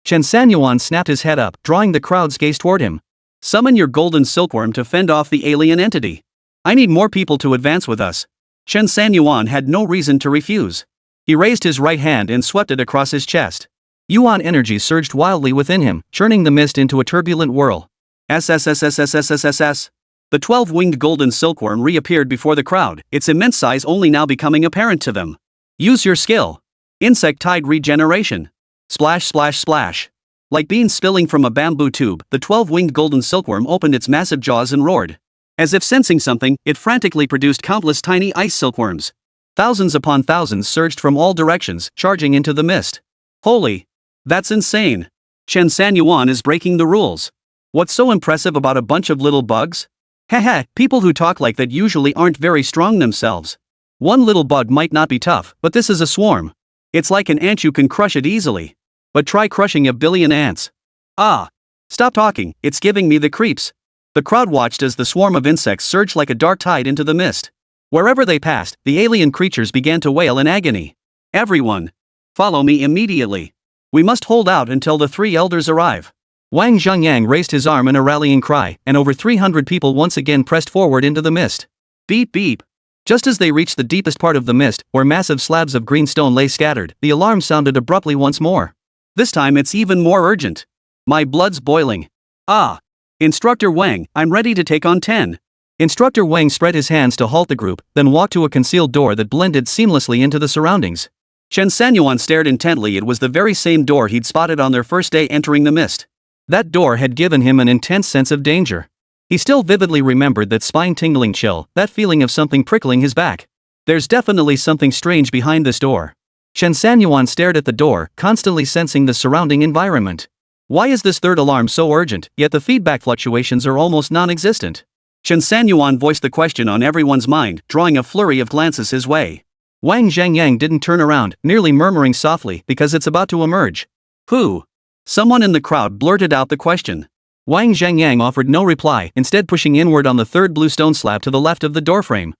Chen Sanyuan snapped his head up, drawing the crowd's gaze toward him. Summon your golden silkworm to fend off the alien entity. I need more people to advance with us. Chen Sanyuan had no reason to refuse. He raised his right hand and swept it across his chest. Yuan energy surged wildly within him, churning the mist into a turbulent whirl. SSSSSSSSS. The 12-winged golden silkworm reappeared before the crowd, its immense size only now becoming apparent to them. Use your skill. Insect-tide regeneration. Splash splash splash. Like beans spilling from a bamboo tube, the 12-winged golden silkworm opened its massive jaws and roared. As if sensing something, it frantically produced countless tiny ice silkworms. Thousands upon thousands surged from all directions, charging into the mist. Holy! That's insane! Chen Sanyuan is breaking the rules. What's so impressive about a bunch of little bugs? Heh, people who talk like that usually aren't very strong themselves. One little bug might not be tough, but this is a swarm. It's like an ant, you can crush it easily. But try crushing a billion ants. Ah! Stop talking, it's giving me the creeps. The crowd watched as the swarm of insects surged like a dark tide into the mist. Wherever they passed, the alien creatures began to wail in agony. Everyone! Follow me immediately. We must hold out until the 3 elders arrive. Wang Zhengyang raised his arm in a rallying cry, and over 300 people once again pressed forward into the mist. Beep beep. Just as they reached the deepest part of the mist, where massive slabs of green stone lay scattered, the alarm sounded abruptly once more. This time it's even more urgent. My blood's boiling. Ah! Instructor Wang, I'm ready to take on 10. Instructor Wang spread his hands to halt the group, then walked to a concealed door that blended seamlessly into the surroundings. Chen Sanyuan stared intently. It was the very same door he'd spotted on their first day entering the mist. That door had given him an intense sense of danger. He still vividly remembered that spine-tingling chill, that feeling of something prickling his back. There's definitely something strange behind this door. Chen Sanyuan stared at the door, constantly sensing the surrounding environment. Why is this third alarm so urgent, yet the feedback fluctuations are almost non-existent? Chen Sanyuan voiced the question on everyone's mind, drawing a flurry of glances his way. Wang Zhengyang didn't turn around, nearly murmuring softly, because it's about to emerge. Who? Someone in the crowd blurted out the question. Wang Zhengyang offered no reply, instead pushing inward on the third blue stone slab to the left of the doorframe.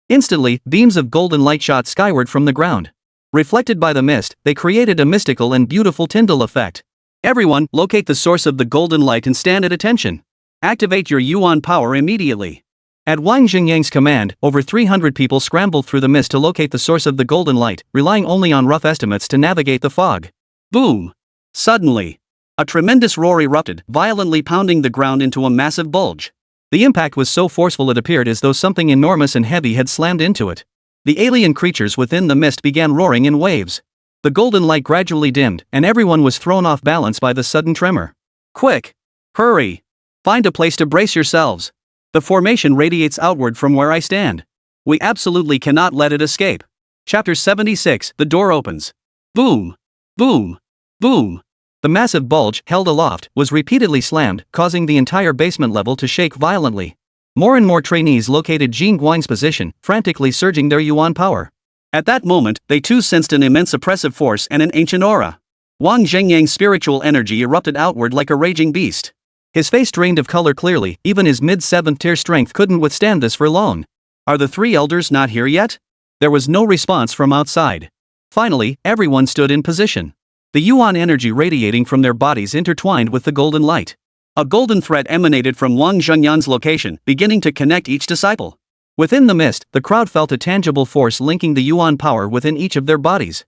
Instantly, beams of golden light shot skyward from the ground. Reflected by the mist, they created a mystical and beautiful Tyndall effect. Everyone, locate the source of the golden light and stand at attention. Activate your Yuan power immediately. At Wang Zhengyang's command, over 300 people scrambled through the mist to locate the source of the golden light, relying only on rough estimates to navigate the fog. Boom! Suddenly, a tremendous roar erupted, violently pounding the ground into a massive bulge. The impact was so forceful it appeared as though something enormous and heavy had slammed into it. The alien creatures within the mist began roaring in waves. The golden light gradually dimmed, and everyone was thrown off balance by the sudden tremor. Quick! Hurry! Find a place to brace yourselves. The formation radiates outward from where I stand. We absolutely cannot let it escape. Chapter 76. The door opens. Boom! Boom! Boom! The massive bulge, held aloft, was repeatedly slammed, causing the entire basement level to shake violently. More and more trainees located Jing Guang's position, frantically surging their Yuan power. At that moment, they too sensed an immense oppressive force and an ancient aura. Wang Zhengyang's spiritual energy erupted outward like a raging beast. His face drained of color clearly, even his mid-7th tier strength couldn't withstand this for long. Are the three elders not here yet? There was no response from outside. Finally, everyone stood in position. The Yuan energy radiating from their bodies intertwined with the golden light. A golden thread emanated from Wang Zhengyang's location, beginning to connect each disciple. Within the mist, the crowd felt a tangible force linking the Yuan power within each of their bodies.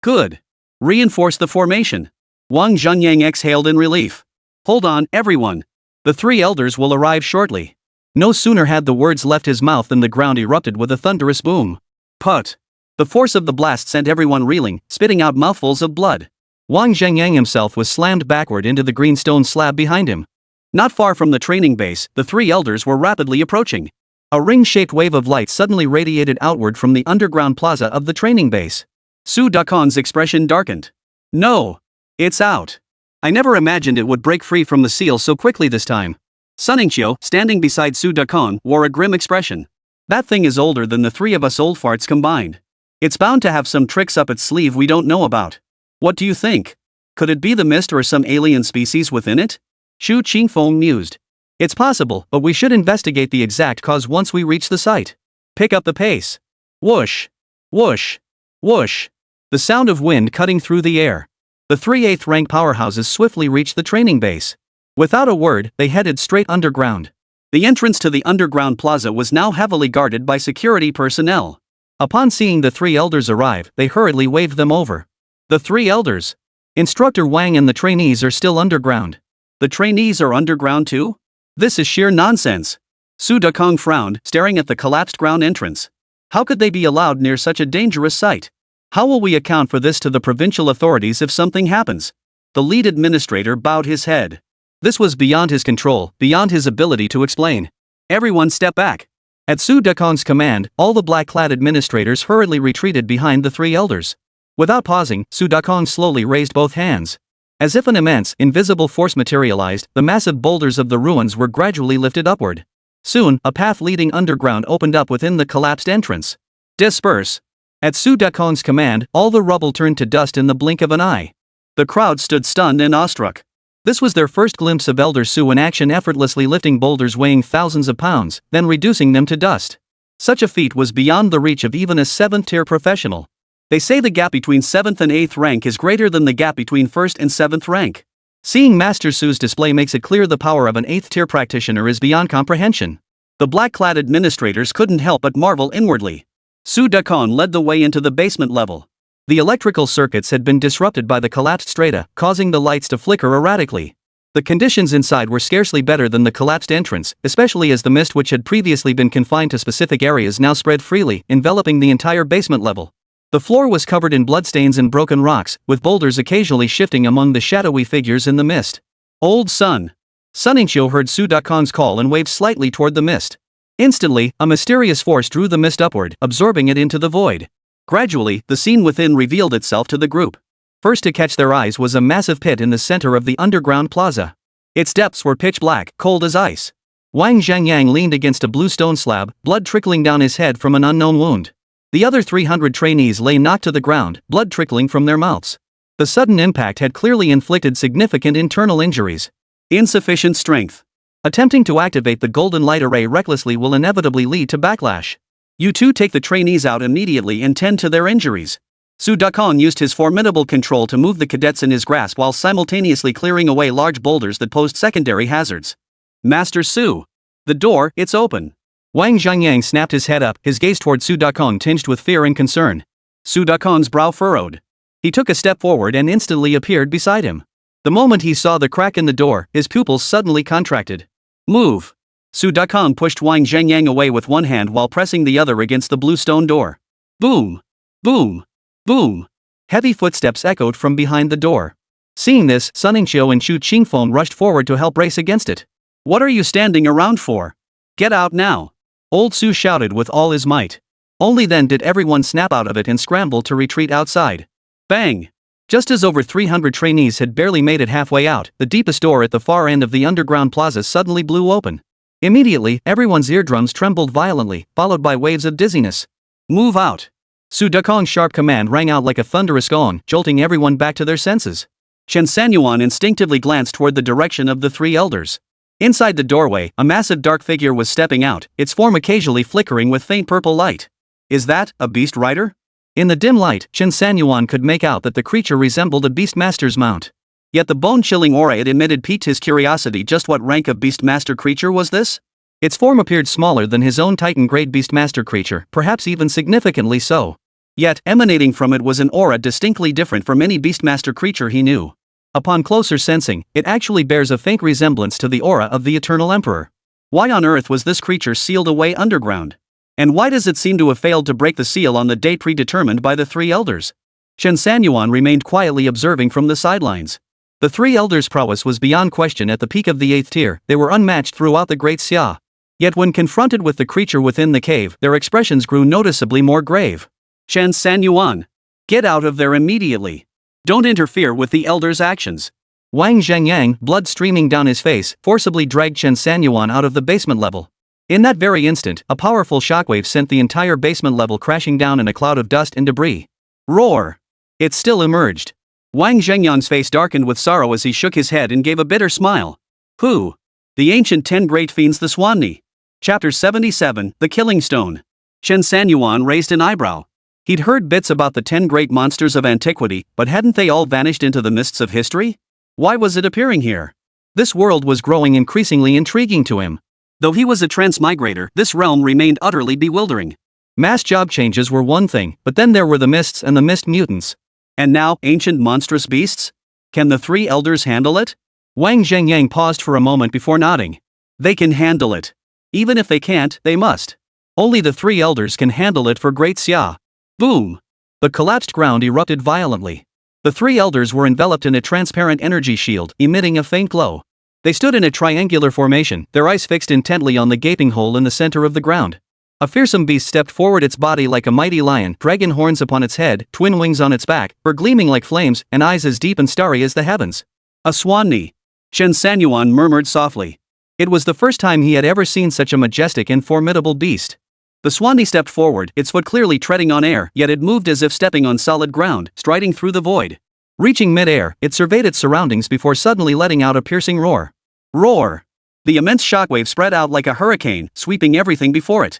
Good. Reinforce the formation. Wang Zhengyang exhaled in relief. Hold on, everyone. The three elders will arrive shortly. No sooner had the words left his mouth than the ground erupted with a thunderous boom. Put! The force of the blast sent everyone reeling, spitting out mouthfuls of blood. Wang Zhengyang himself was slammed backward into the green stone slab behind him. Not far from the training base, the three elders were rapidly approaching. A ring-shaped wave of light suddenly radiated outward from the underground plaza of the training base. Su Dakong's expression darkened. No! It's out! I never imagined it would break free from the seal so quickly this time. Sunningshyo, standing beside Su Dakong, wore a grim expression. That thing is older than the three of us old farts combined. It's bound to have some tricks up its sleeve we don't know about. What do you think? Could it be the mist or some alien species within it? Shu Qingfeng mused. It's possible, but we should investigate the exact cause once we reach the site. Pick up the pace. Whoosh! Whoosh! Whoosh! The sound of wind cutting through the air. The 3 8th rank powerhouses swiftly reached the training base. Without a word, they headed straight underground. The entrance to the underground plaza was now heavily guarded by security personnel. Upon seeing the three elders arrive, they hurriedly waved them over. The three elders. Instructor Wang and the trainees are still underground. The trainees are underground too? This is sheer nonsense. Su Dakong frowned, staring at the collapsed ground entrance. How could they be allowed near such a dangerous site? How will we account for this to the provincial authorities if something happens? The lead administrator bowed his head. This was beyond his control, beyond his ability to explain. Everyone step back. At Su Dakong's command, all the black-clad administrators hurriedly retreated behind the three elders. Without pausing, Su Dakong slowly raised both hands. As if an immense, invisible force materialized, the massive boulders of the ruins were gradually lifted upward. Soon, a path leading underground opened up within the collapsed entrance. Disperse. At Su Dakong's command, all the rubble turned to dust in the blink of an eye. The crowd stood stunned and awestruck. This was their first glimpse of Elder Su in action, effortlessly lifting boulders weighing thousands of pounds, then reducing them to dust. Such a feat was beyond the reach of even a 7th-tier professional. They say the gap between 7th and 8th rank is greater than the gap between 1st and 7th rank. Seeing Master Su's display makes it clear the power of an 8th-tier practitioner is beyond comprehension. The black-clad administrators couldn't help but marvel inwardly. Su Dakong led the way into the basement level. The electrical circuits had been disrupted by the collapsed strata, causing the lights to flicker erratically. The conditions inside were scarcely better than the collapsed entrance, especially as the mist which had previously been confined to specific areas now spread freely, enveloping the entire basement level. The floor was covered in bloodstains and broken rocks, with boulders occasionally shifting among the shadowy figures in the mist. Old Sun. Qingzhou heard Su Dakon's call and waved slightly toward the mist. Instantly, a mysterious force drew the mist upward, absorbing it into the void. Gradually, the scene within revealed itself to the group. First to catch their eyes was a massive pit in the center of the underground plaza. Its depths were pitch black, cold as ice. Wang Zhangyang leaned against a blue stone slab, blood trickling down his head from an unknown wound. The other 300 trainees lay knocked to the ground, blood trickling from their mouths. The sudden impact had clearly inflicted significant internal injuries. Insufficient strength. Attempting to activate the golden light array recklessly will inevitably lead to backlash. You two take the trainees out immediately and tend to their injuries. Su Dakong used his formidable control to move the cadets in his grasp while simultaneously clearing away large boulders that posed secondary hazards. Master Su. The door, it's open. Wang Zhangyang snapped his head up, his gaze toward Su Dakong tinged with fear and concern. Su Dakong's brow furrowed. He took a step forward and instantly appeared beside him. The moment he saw the crack in the door, his pupils suddenly contracted. Move. Su Dakong pushed Wang Zhangyang away with one hand while pressing the other against the blue stone door. Boom. Boom. Boom. Heavy footsteps echoed from behind the door. Seeing this, Sunmmary and Chu Qingfeng rushed forward to help brace against it. What are you standing around for? Get out now. Old Su shouted with all his might. Only then did everyone snap out of it and scramble to retreat outside. Bang. Just as over 300 trainees had barely made it halfway out, the deepest door at the far end of the underground plaza suddenly blew open. Immediately, everyone's eardrums trembled violently, followed by waves of dizziness. Move out. Su Dakong's sharp command rang out like a thunderous gong, jolting everyone back to their senses. Chen Sanyuan instinctively glanced toward the direction of the three elders. Inside the doorway, a massive dark figure was stepping out, its form occasionally flickering with faint purple light. Is that a beast rider? In the dim light, Chen Sanyuan could make out that the creature resembled a beastmaster's mount. Yet the bone-chilling aura it emitted piqued his curiosity. Just what rank of beastmaster creature was this? Its form appeared smaller than his own Titan-grade beastmaster creature, perhaps even significantly so. Yet, emanating from it was an aura distinctly different from any beastmaster creature he knew. Upon closer sensing, it actually bears a faint resemblance to the aura of the Eternal Emperor. Why on earth was this creature sealed away underground? And why does it seem to have failed to break the seal on the date predetermined by the three elders? Chen Sanyuan remained quietly observing from the sidelines. The three elders' prowess was beyond question at the peak of the 8th tier. They were unmatched throughout the Great Xia. Yet when confronted with the creature within the cave, their expressions grew noticeably more grave. Chen Sanyuan. Get out of there immediately. Don't interfere with the elders' actions. Wang Zhangyang, blood streaming down his face, forcibly dragged Chen Sanyuan out of the basement level. In that very instant, a powerful shockwave sent the entire basement level crashing down in a cloud of dust and debris. Roar! It still emerged. Wang Zhangyang's face darkened with sorrow as he shook his head and gave a bitter smile. Who? The ancient 10 great fiends, the Sunmmary. Chapter 77, The Killing Stone. Chen Sanyuan raised an eyebrow. He'd heard bits about the 10 great monsters of antiquity, but hadn't they all vanished into the mists of history? Why was it appearing here? This world was growing increasingly intriguing to him. Though he was a transmigrator, this realm remained utterly bewildering. Mass job changes were one thing, but then there were the mists and the mist mutants. And now, ancient monstrous beasts? Can the three elders handle it? Wang Zhangyang paused for a moment before nodding. They can handle it. Even if they can't, they must. Only the three elders can handle it for Great Xia. Boom! The collapsed ground erupted violently. The three elders were enveloped in a transparent energy shield, emitting a faint glow. They stood in a triangular formation, their eyes fixed intently on the gaping hole in the center of the ground. A fearsome beast stepped forward, its body like a mighty lion, dragon horns upon its head, twin wings on its back, fur gleaming like flames, and eyes as deep and starry as the heavens. A Sunmmary. Chen Sanyuan murmured softly. It was the first time he had ever seen such a majestic and formidable beast. The Sunmmary stepped forward, its foot clearly treading on air, yet it moved as if stepping on solid ground, striding through the void. Reaching mid-air, it surveyed its surroundings before suddenly letting out a piercing roar. Roar! The immense shockwave spread out like a hurricane, sweeping everything before it.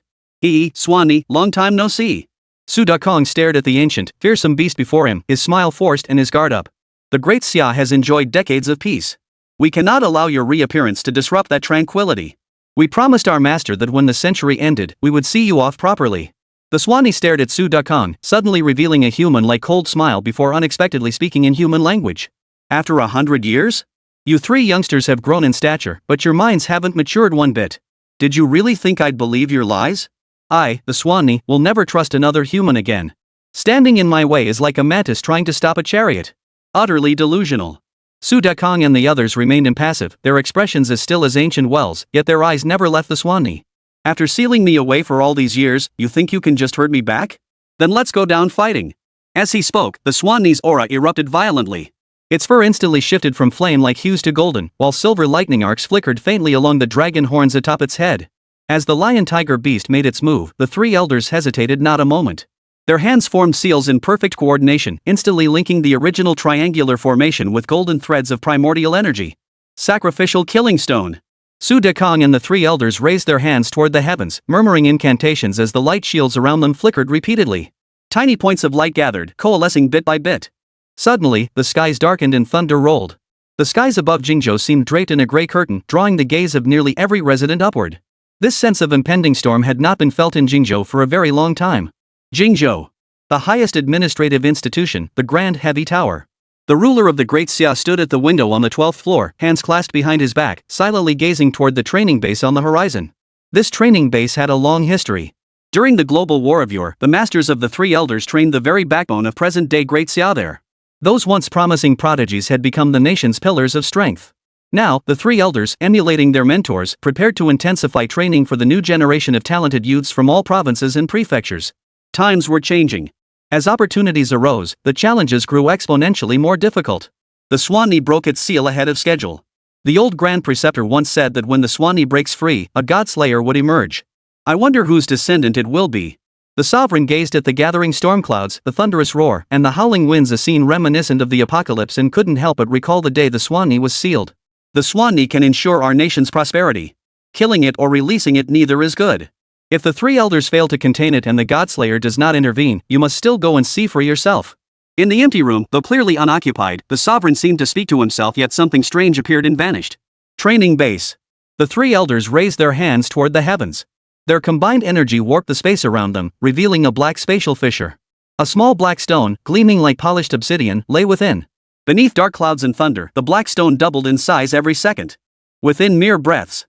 Sunmmary, long time no see. Su Dakong stared at the ancient, fearsome beast before him, his smile forced and his guard up. The Great Xia has enjoyed decades of peace. We cannot allow your reappearance to disrupt that tranquility. We promised our master that when the century ended, we would see you off properly. The Sunmmary stared at Su Dakong, suddenly revealing a human-like cold smile before unexpectedly speaking in human language. After 100 years? You three youngsters have grown in stature, but your minds haven't matured one bit. Did you really think I'd believe your lies? I, the Swanny, will never trust another human again. Standing in my way is like a mantis trying to stop a chariot. Utterly delusional. Su Dekong and the others remained impassive, their expressions as still as ancient wells, yet their eyes never left the Swanny. After sealing me away for all these years, you think you can just hurt me back? Then let's go down fighting. As he spoke, the Swanny's aura erupted violently. Its fur instantly shifted from flame-like hues to golden, while silver lightning arcs flickered faintly along the dragon horns atop its head. As the lion-tiger beast made its move, the three elders hesitated not a moment. Their hands formed seals in perfect coordination, instantly linking the original triangular formation with golden threads of primordial energy. Sacrificial killing stone. Su Dekong and the three elders raised their hands toward the heavens, murmuring incantations as the light shields around them flickered repeatedly. Tiny points of light gathered, coalescing bit by bit. Suddenly, the skies darkened and thunder rolled. The skies above Qingzhou seemed draped in a gray curtain, drawing the gaze of nearly every resident upward. This sense of impending storm had not been felt in Qingzhou for a very long time. Qingzhou, the highest administrative institution, the Grand Heavy Tower. The ruler of the Great Xia stood at the window on the 12th floor, hands clasped behind his back, silently gazing toward the training base on the horizon. This training base had a long history. During the global war of yore, the masters of the three elders trained the very backbone of present-day Great Xia there. Those once promising prodigies had become the nation's pillars of strength. Now, the three elders, emulating their mentors, prepared to intensify training for the new generation of talented youths from all provinces and prefectures. Times were changing. As opportunities arose, the challenges grew exponentially more difficult. The Swanny broke its seal ahead of schedule. The old Grand Preceptor once said that when the Swanny breaks free, a godslayer would emerge. I wonder whose descendant it will be. The sovereign gazed at the gathering storm clouds, the thunderous roar, and the howling winds, a scene reminiscent of the apocalypse, and couldn't help but recall the day the Swanny was sealed. The Swanny can ensure our nation's prosperity. Killing it or releasing it, neither is good. If the three elders fail to contain it and the Godslayer does not intervene, you must still go and see for yourself. In the empty room, though clearly unoccupied, the sovereign seemed to speak to himself, yet something strange appeared and vanished. Training base. The three elders raised their hands toward the heavens. Their combined energy warped the space around them, revealing a black spatial fissure. A small black stone, gleaming like polished obsidian, lay within. Beneath dark clouds and thunder, the black stone doubled in size every second. Within mere breaths,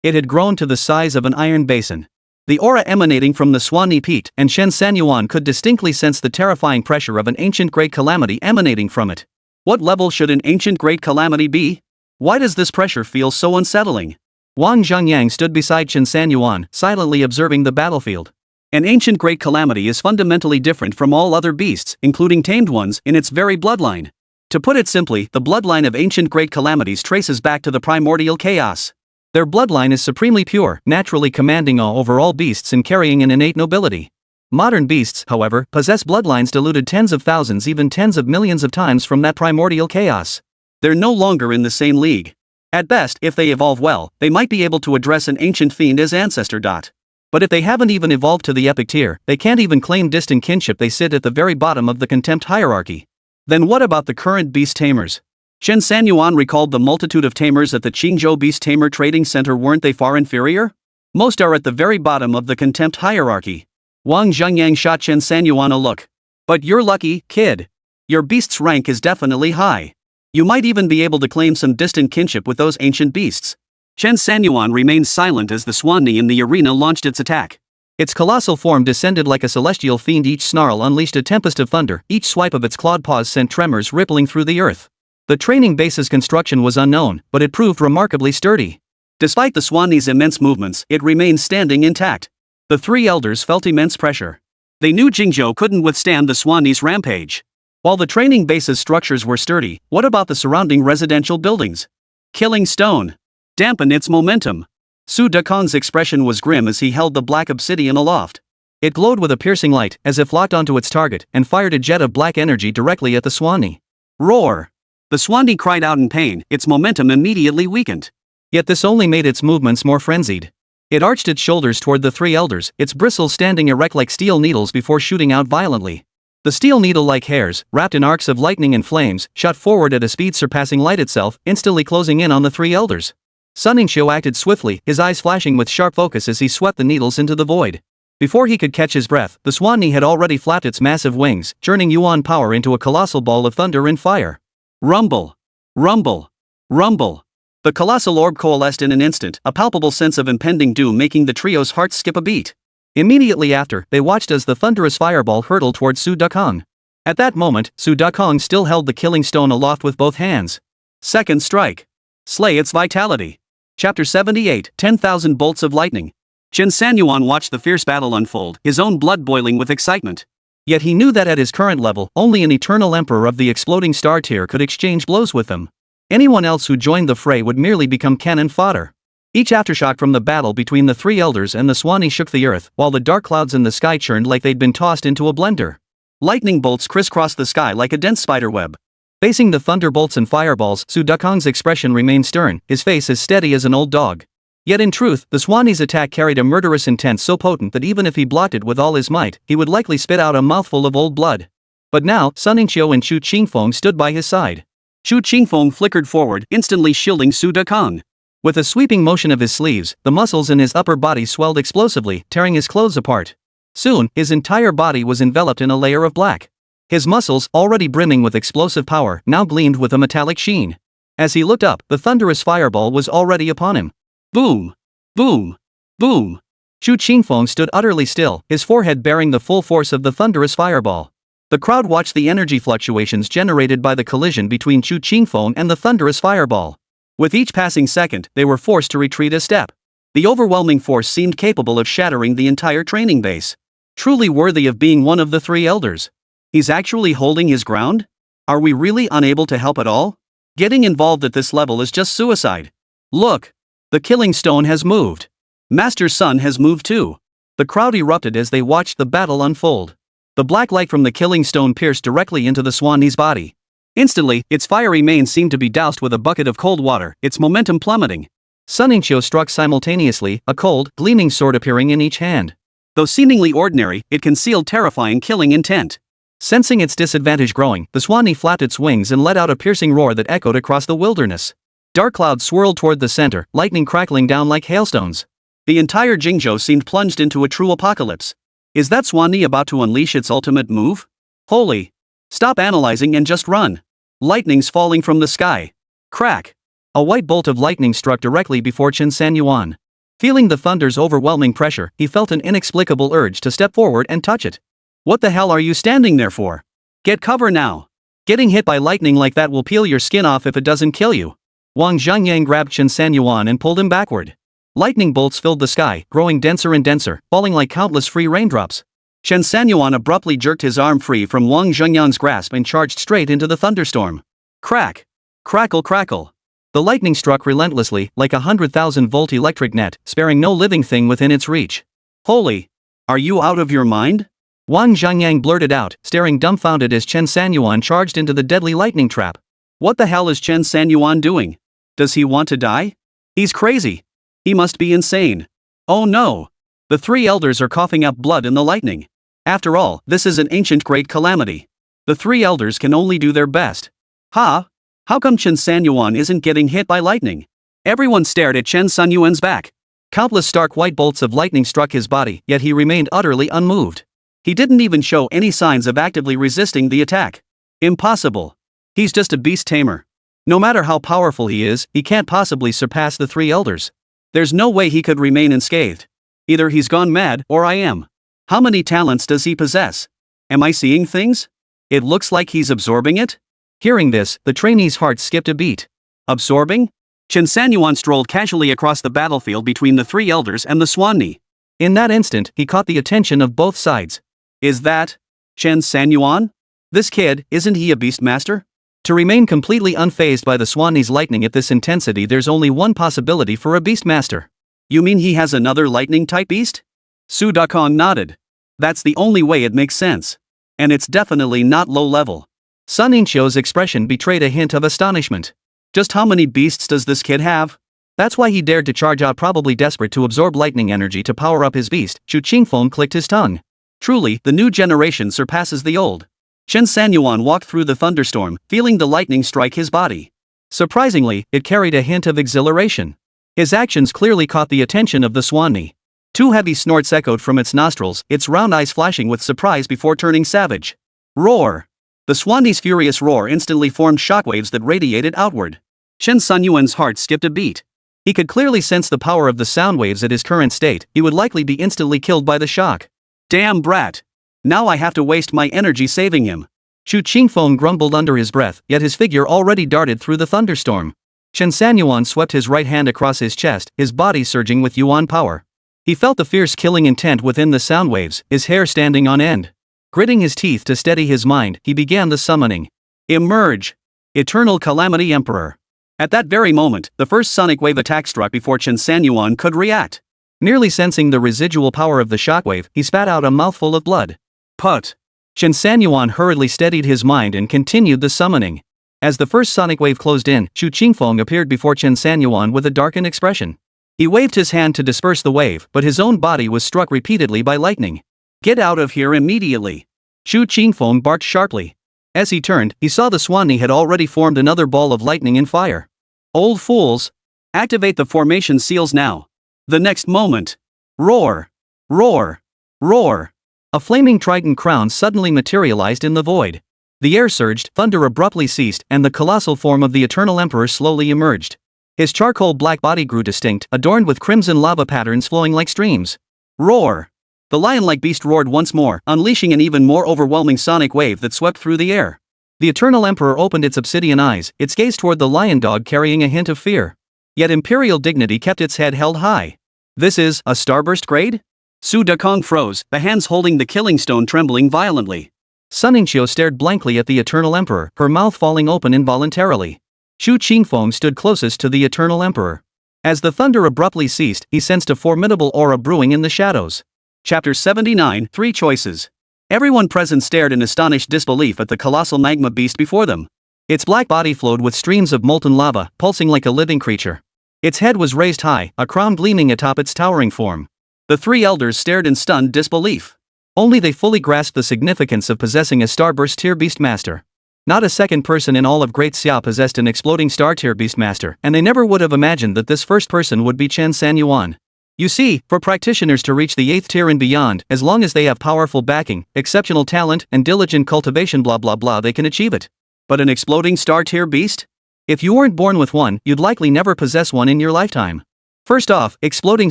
it had grown to the size of an iron basin. The aura emanating from the Swanny peaked, and Chen Sanyuan could distinctly sense the terrifying pressure of an ancient great calamity emanating from it. What level should an ancient great calamity be? Why does this pressure feel so unsettling? Wang Zhengyang stood beside Chen Sanyuan, silently observing the battlefield. An ancient great calamity is fundamentally different from all other beasts, including tamed ones, in its very bloodline. To put it simply, the bloodline of ancient great calamities traces back to the primordial chaos. Their bloodline is supremely pure, naturally commanding awe over all beasts and carrying an innate nobility. Modern beasts, however, possess bloodlines diluted tens of thousands, even tens of millions of times from that primordial chaos. They're no longer in the same league. At best, if they evolve well, they might be able to address an ancient fiend as ancestor. But if they haven't even evolved to the epic tier, they can't even claim distant kinship. They sit at the very bottom of the contempt hierarchy. Then what about the current beast tamers? Chen Sanyuan recalled the multitude of tamers at the Qingzhou Beast Tamer Trading Center. Weren't they far inferior? Most are at the very bottom of the contempt hierarchy. Wang Zhengyang shot Chen Sanyuan a look. But you're lucky, kid. Your beast's rank is definitely high. You might even be able to claim some distant kinship with those ancient beasts. Chen Sanyuan remained silent as the Swanny in the arena launched its attack. Its colossal form descended like a celestial fiend. Each snarl unleashed a tempest of thunder, each swipe of its clawed paws sent tremors rippling through the earth. The training base's construction was unknown, but it proved remarkably sturdy. Despite the Swanny's immense movements, it remained standing intact. The three elders felt immense pressure. They knew Qingzhou couldn't withstand the Swanny's rampage. While the training base's structures were sturdy, what about the surrounding residential buildings? Killing stone. Dampen its momentum. Su Dekong's expression was grim as he held the black obsidian aloft. It glowed with a piercing light, as if locked onto its target, and fired a jet of black energy directly at the Swanny. Roar! The Swanny cried out in pain, its momentum immediately weakened. Yet this only made its movements more frenzied. It arched its shoulders toward the three elders, its bristles standing erect like steel needles before shooting out violently. The steel needle-like hairs, wrapped in arcs of lightning and flames, shot forward at a speed surpassing light itself, instantly closing in on the three elders. Sunmmary acted swiftly, his eyes flashing with sharp focus as he swept the needles into the void. Before he could catch his breath, the Swanny had already flapped its massive wings, churning Yuan power into a colossal ball of thunder and fire. Rumble! Rumble! Rumble. The colossal orb coalesced in an instant, a palpable sense of impending doom making the trio's hearts skip a beat. Immediately after, they watched as the thunderous fireball hurtled towards Su Dakong. At that moment, Su Dakong still held the killing stone aloft with both hands. Second strike. Slay its vitality. Chapter 78, 10,000 Bolts of Lightning. Chen Sanyuan watched the fierce battle unfold, his own blood boiling with excitement. Yet he knew that at his current level, only an eternal emperor of the exploding star tier could exchange blows with him. Anyone else who joined the fray would merely become cannon fodder. Each aftershock from the battle between the three elders and the Swanee shook the earth, while the dark clouds in the sky churned like they'd been tossed into a blender. Lightning bolts crisscrossed the sky like a dense spiderweb. Facing the thunderbolts and fireballs, Su Dakong's expression remained stern, his face as steady as an old dog. Yet in truth, the Swanee's attack carried a murderous intent so potent that even if he blocked it with all his might, he would likely spit out a mouthful of old blood. But now, Sunmmary and Chu Qingfeng stood by his side. Chu Qingfeng flickered forward, instantly shielding Su Dakong. With a sweeping motion of his sleeves, the muscles in his upper body swelled explosively, tearing his clothes apart. Soon, his entire body was enveloped in a layer of black. His muscles, already brimming with explosive power, now gleamed with a metallic sheen. As he looked up, the thunderous fireball was already upon him. Boom! Boom! Boom! Chu Qingfeng stood utterly still, his forehead bearing the full force of the thunderous fireball. The crowd watched the energy fluctuations generated by the collision between Chu Qingfeng and the thunderous fireball. With each passing second, they were forced to retreat a step. The overwhelming force seemed capable of shattering the entire training base. Truly worthy of being one of the three elders. He's actually holding his ground? Are we really unable to help at all? Getting involved at this level is just suicide. Look! The killing stone has moved. Master's son has moved too. The crowd erupted as they watched the battle unfold. The black light from the killing stone pierced directly into the Swanee's body. Instantly, its fiery mane seemed to be doused with a bucket of cold water, its momentum plummeting. Sunmmary struck simultaneously, a cold, gleaming sword appearing in each hand. Though seemingly ordinary, it concealed terrifying killing intent. Sensing its disadvantage growing, the Swanee flapped its wings and let out a piercing roar that echoed across the wilderness. Dark clouds swirled toward the center, lightning crackling down like hailstones. The entire Qingzhou seemed plunged into a true apocalypse. Is that Swanee about to unleash its ultimate move? Holy! Stop analyzing and just run. Lightning's falling from the sky. Crack! A white bolt of lightning struck directly before Chen Sanyuan. Feeling the thunder's overwhelming pressure, he felt an inexplicable urge to step forward and touch it. What the hell are you standing there for? Get cover now. Getting hit by lightning like that will peel your skin off if it doesn't kill you. Wang Zhangyang grabbed Chen Sanyuan and pulled him backward. Lightning bolts filled the sky, growing denser and denser, falling like countless free raindrops. Chen Sanyuan abruptly jerked his arm free from Wang Zhangyang's grasp and charged straight into the thunderstorm. Crack! Crackle crackle! The lightning struck relentlessly, like a 100,000-volt electric net, sparing no living thing within its reach. Holy! Are you out of your mind? Wang Zhangyang blurted out, staring dumbfounded as Chen Sanyuan charged into the deadly lightning trap. What the hell is Chen Sanyuan doing? Does he want to die? He's crazy. He must be insane. Oh no! The three elders are coughing up blood in the lightning. After all, this is an ancient great calamity. The three elders can only do their best. Ha! How come Chen Sanyuan isn't getting hit by lightning? Everyone stared at Chen Sanyuan's back. Countless stark white bolts of lightning struck his body, yet he remained utterly unmoved. He didn't even show any signs of actively resisting the attack. Impossible. He's just a beast tamer. No matter how powerful he is, he can't possibly surpass the three elders. There's no way he could remain unscathed. Either he's gone mad, or I am. How many talents does he possess? Am I seeing things? It looks like he's absorbing it? Hearing this, the trainee's heart skipped a beat. Absorbing? Chen Sanyuan strolled casually across the battlefield between the three elders and the Swanee. In that instant, he caught the attention of both sides. Is that Chen Sanyuan? This kid, isn't he a beastmaster? To remain completely unfazed by the Swanee's lightning at this intensity, there's only one possibility for a beastmaster. You mean he has another lightning-type beast? Su Dakong nodded. That's the only way it makes sense. And it's definitely not low-level. Sun Yingqiu's expression betrayed a hint of astonishment. Just how many beasts does this kid have? That's why he dared to charge out, probably desperate to absorb lightning energy to power up his beast. Chu Qingfeng clicked his tongue. Truly, the new generation surpasses the old. Chen Sanyuan walked through the thunderstorm, feeling the lightning strike his body. Surprisingly, it carried a hint of exhilaration. His actions clearly caught the attention of the Swanee. Two heavy snorts echoed from its nostrils, its round eyes flashing with surprise before turning savage. Roar! The Swanee's furious roar instantly formed shockwaves that radiated outward. Chen Sanyuan's heart skipped a beat. He could clearly sense the power of the sound waves at his current state. He would likely be instantly killed by the shock. Damn brat. Now I have to waste my energy saving him. Chu Qingfeng grumbled under his breath, yet his figure already darted through the thunderstorm. Chen Sanyuan swept his right hand across his chest, his body surging with yuan power. He felt the fierce killing intent within the sound waves, his hair standing on end. Gritting his teeth to steady his mind, he began the summoning. Emerge! Eternal Calamity Emperor. At that very moment, the first sonic wave attack struck before Chen Sanyuan could react. Nearly sensing the residual power of the shockwave, he spat out a mouthful of blood. Put! Chen Sanyuan hurriedly steadied his mind and continued the summoning. As the first sonic wave closed in, Chu Qingfeng appeared before Chen Sanyuan with a darkened expression. He waved his hand to disperse the wave, but his own body was struck repeatedly by lightning. Get out of here immediately! Chu Qingfeng barked sharply. As he turned, he saw the Swanee had already formed another ball of lightning and fire. Old fools! Activate the formation seals now! The next moment! Roar! Roar! Roar! A flaming trident crown suddenly materialized in the void. The air surged, thunder abruptly ceased, and the colossal form of the Eternal Emperor slowly emerged. His charcoal black body grew distinct, adorned with crimson lava patterns flowing like streams. Roar! The lion-like beast roared once more, unleashing an even more overwhelming sonic wave that swept through the air. The Eternal Emperor opened its obsidian eyes, its gaze toward the lion dog carrying a hint of fear. Yet imperial dignity kept its head held high. This is a starburst grade? Su Dekong froze, the hands holding the killing stone trembling violently. Sun Ningqiu stared blankly at the Eternal Emperor, her mouth falling open involuntarily. Chu Qingfeng stood closest to the Eternal Emperor. As the thunder abruptly ceased, he sensed a formidable aura brewing in the shadows. Chapter 79, 3 Choices. Everyone present stared in astonished disbelief at the colossal magma beast before them. Its black body flowed with streams of molten lava, pulsing like a living creature. Its head was raised high, a crown gleaming atop its towering form. The three elders stared in stunned disbelief. Only they fully grasped the significance of possessing a starburst tier beastmaster. Not a second person in all of Great Xia possessed an exploding star tier beastmaster, and they never would have imagined that this first person would be Chen Sanyuan. You see, for practitioners to reach the 8th tier and beyond, as long as they have powerful backing, exceptional talent, and diligent cultivation blah blah blah, they can achieve it. But an exploding star tier beast? If you weren't born with one, you'd likely never possess one in your lifetime. First off, exploding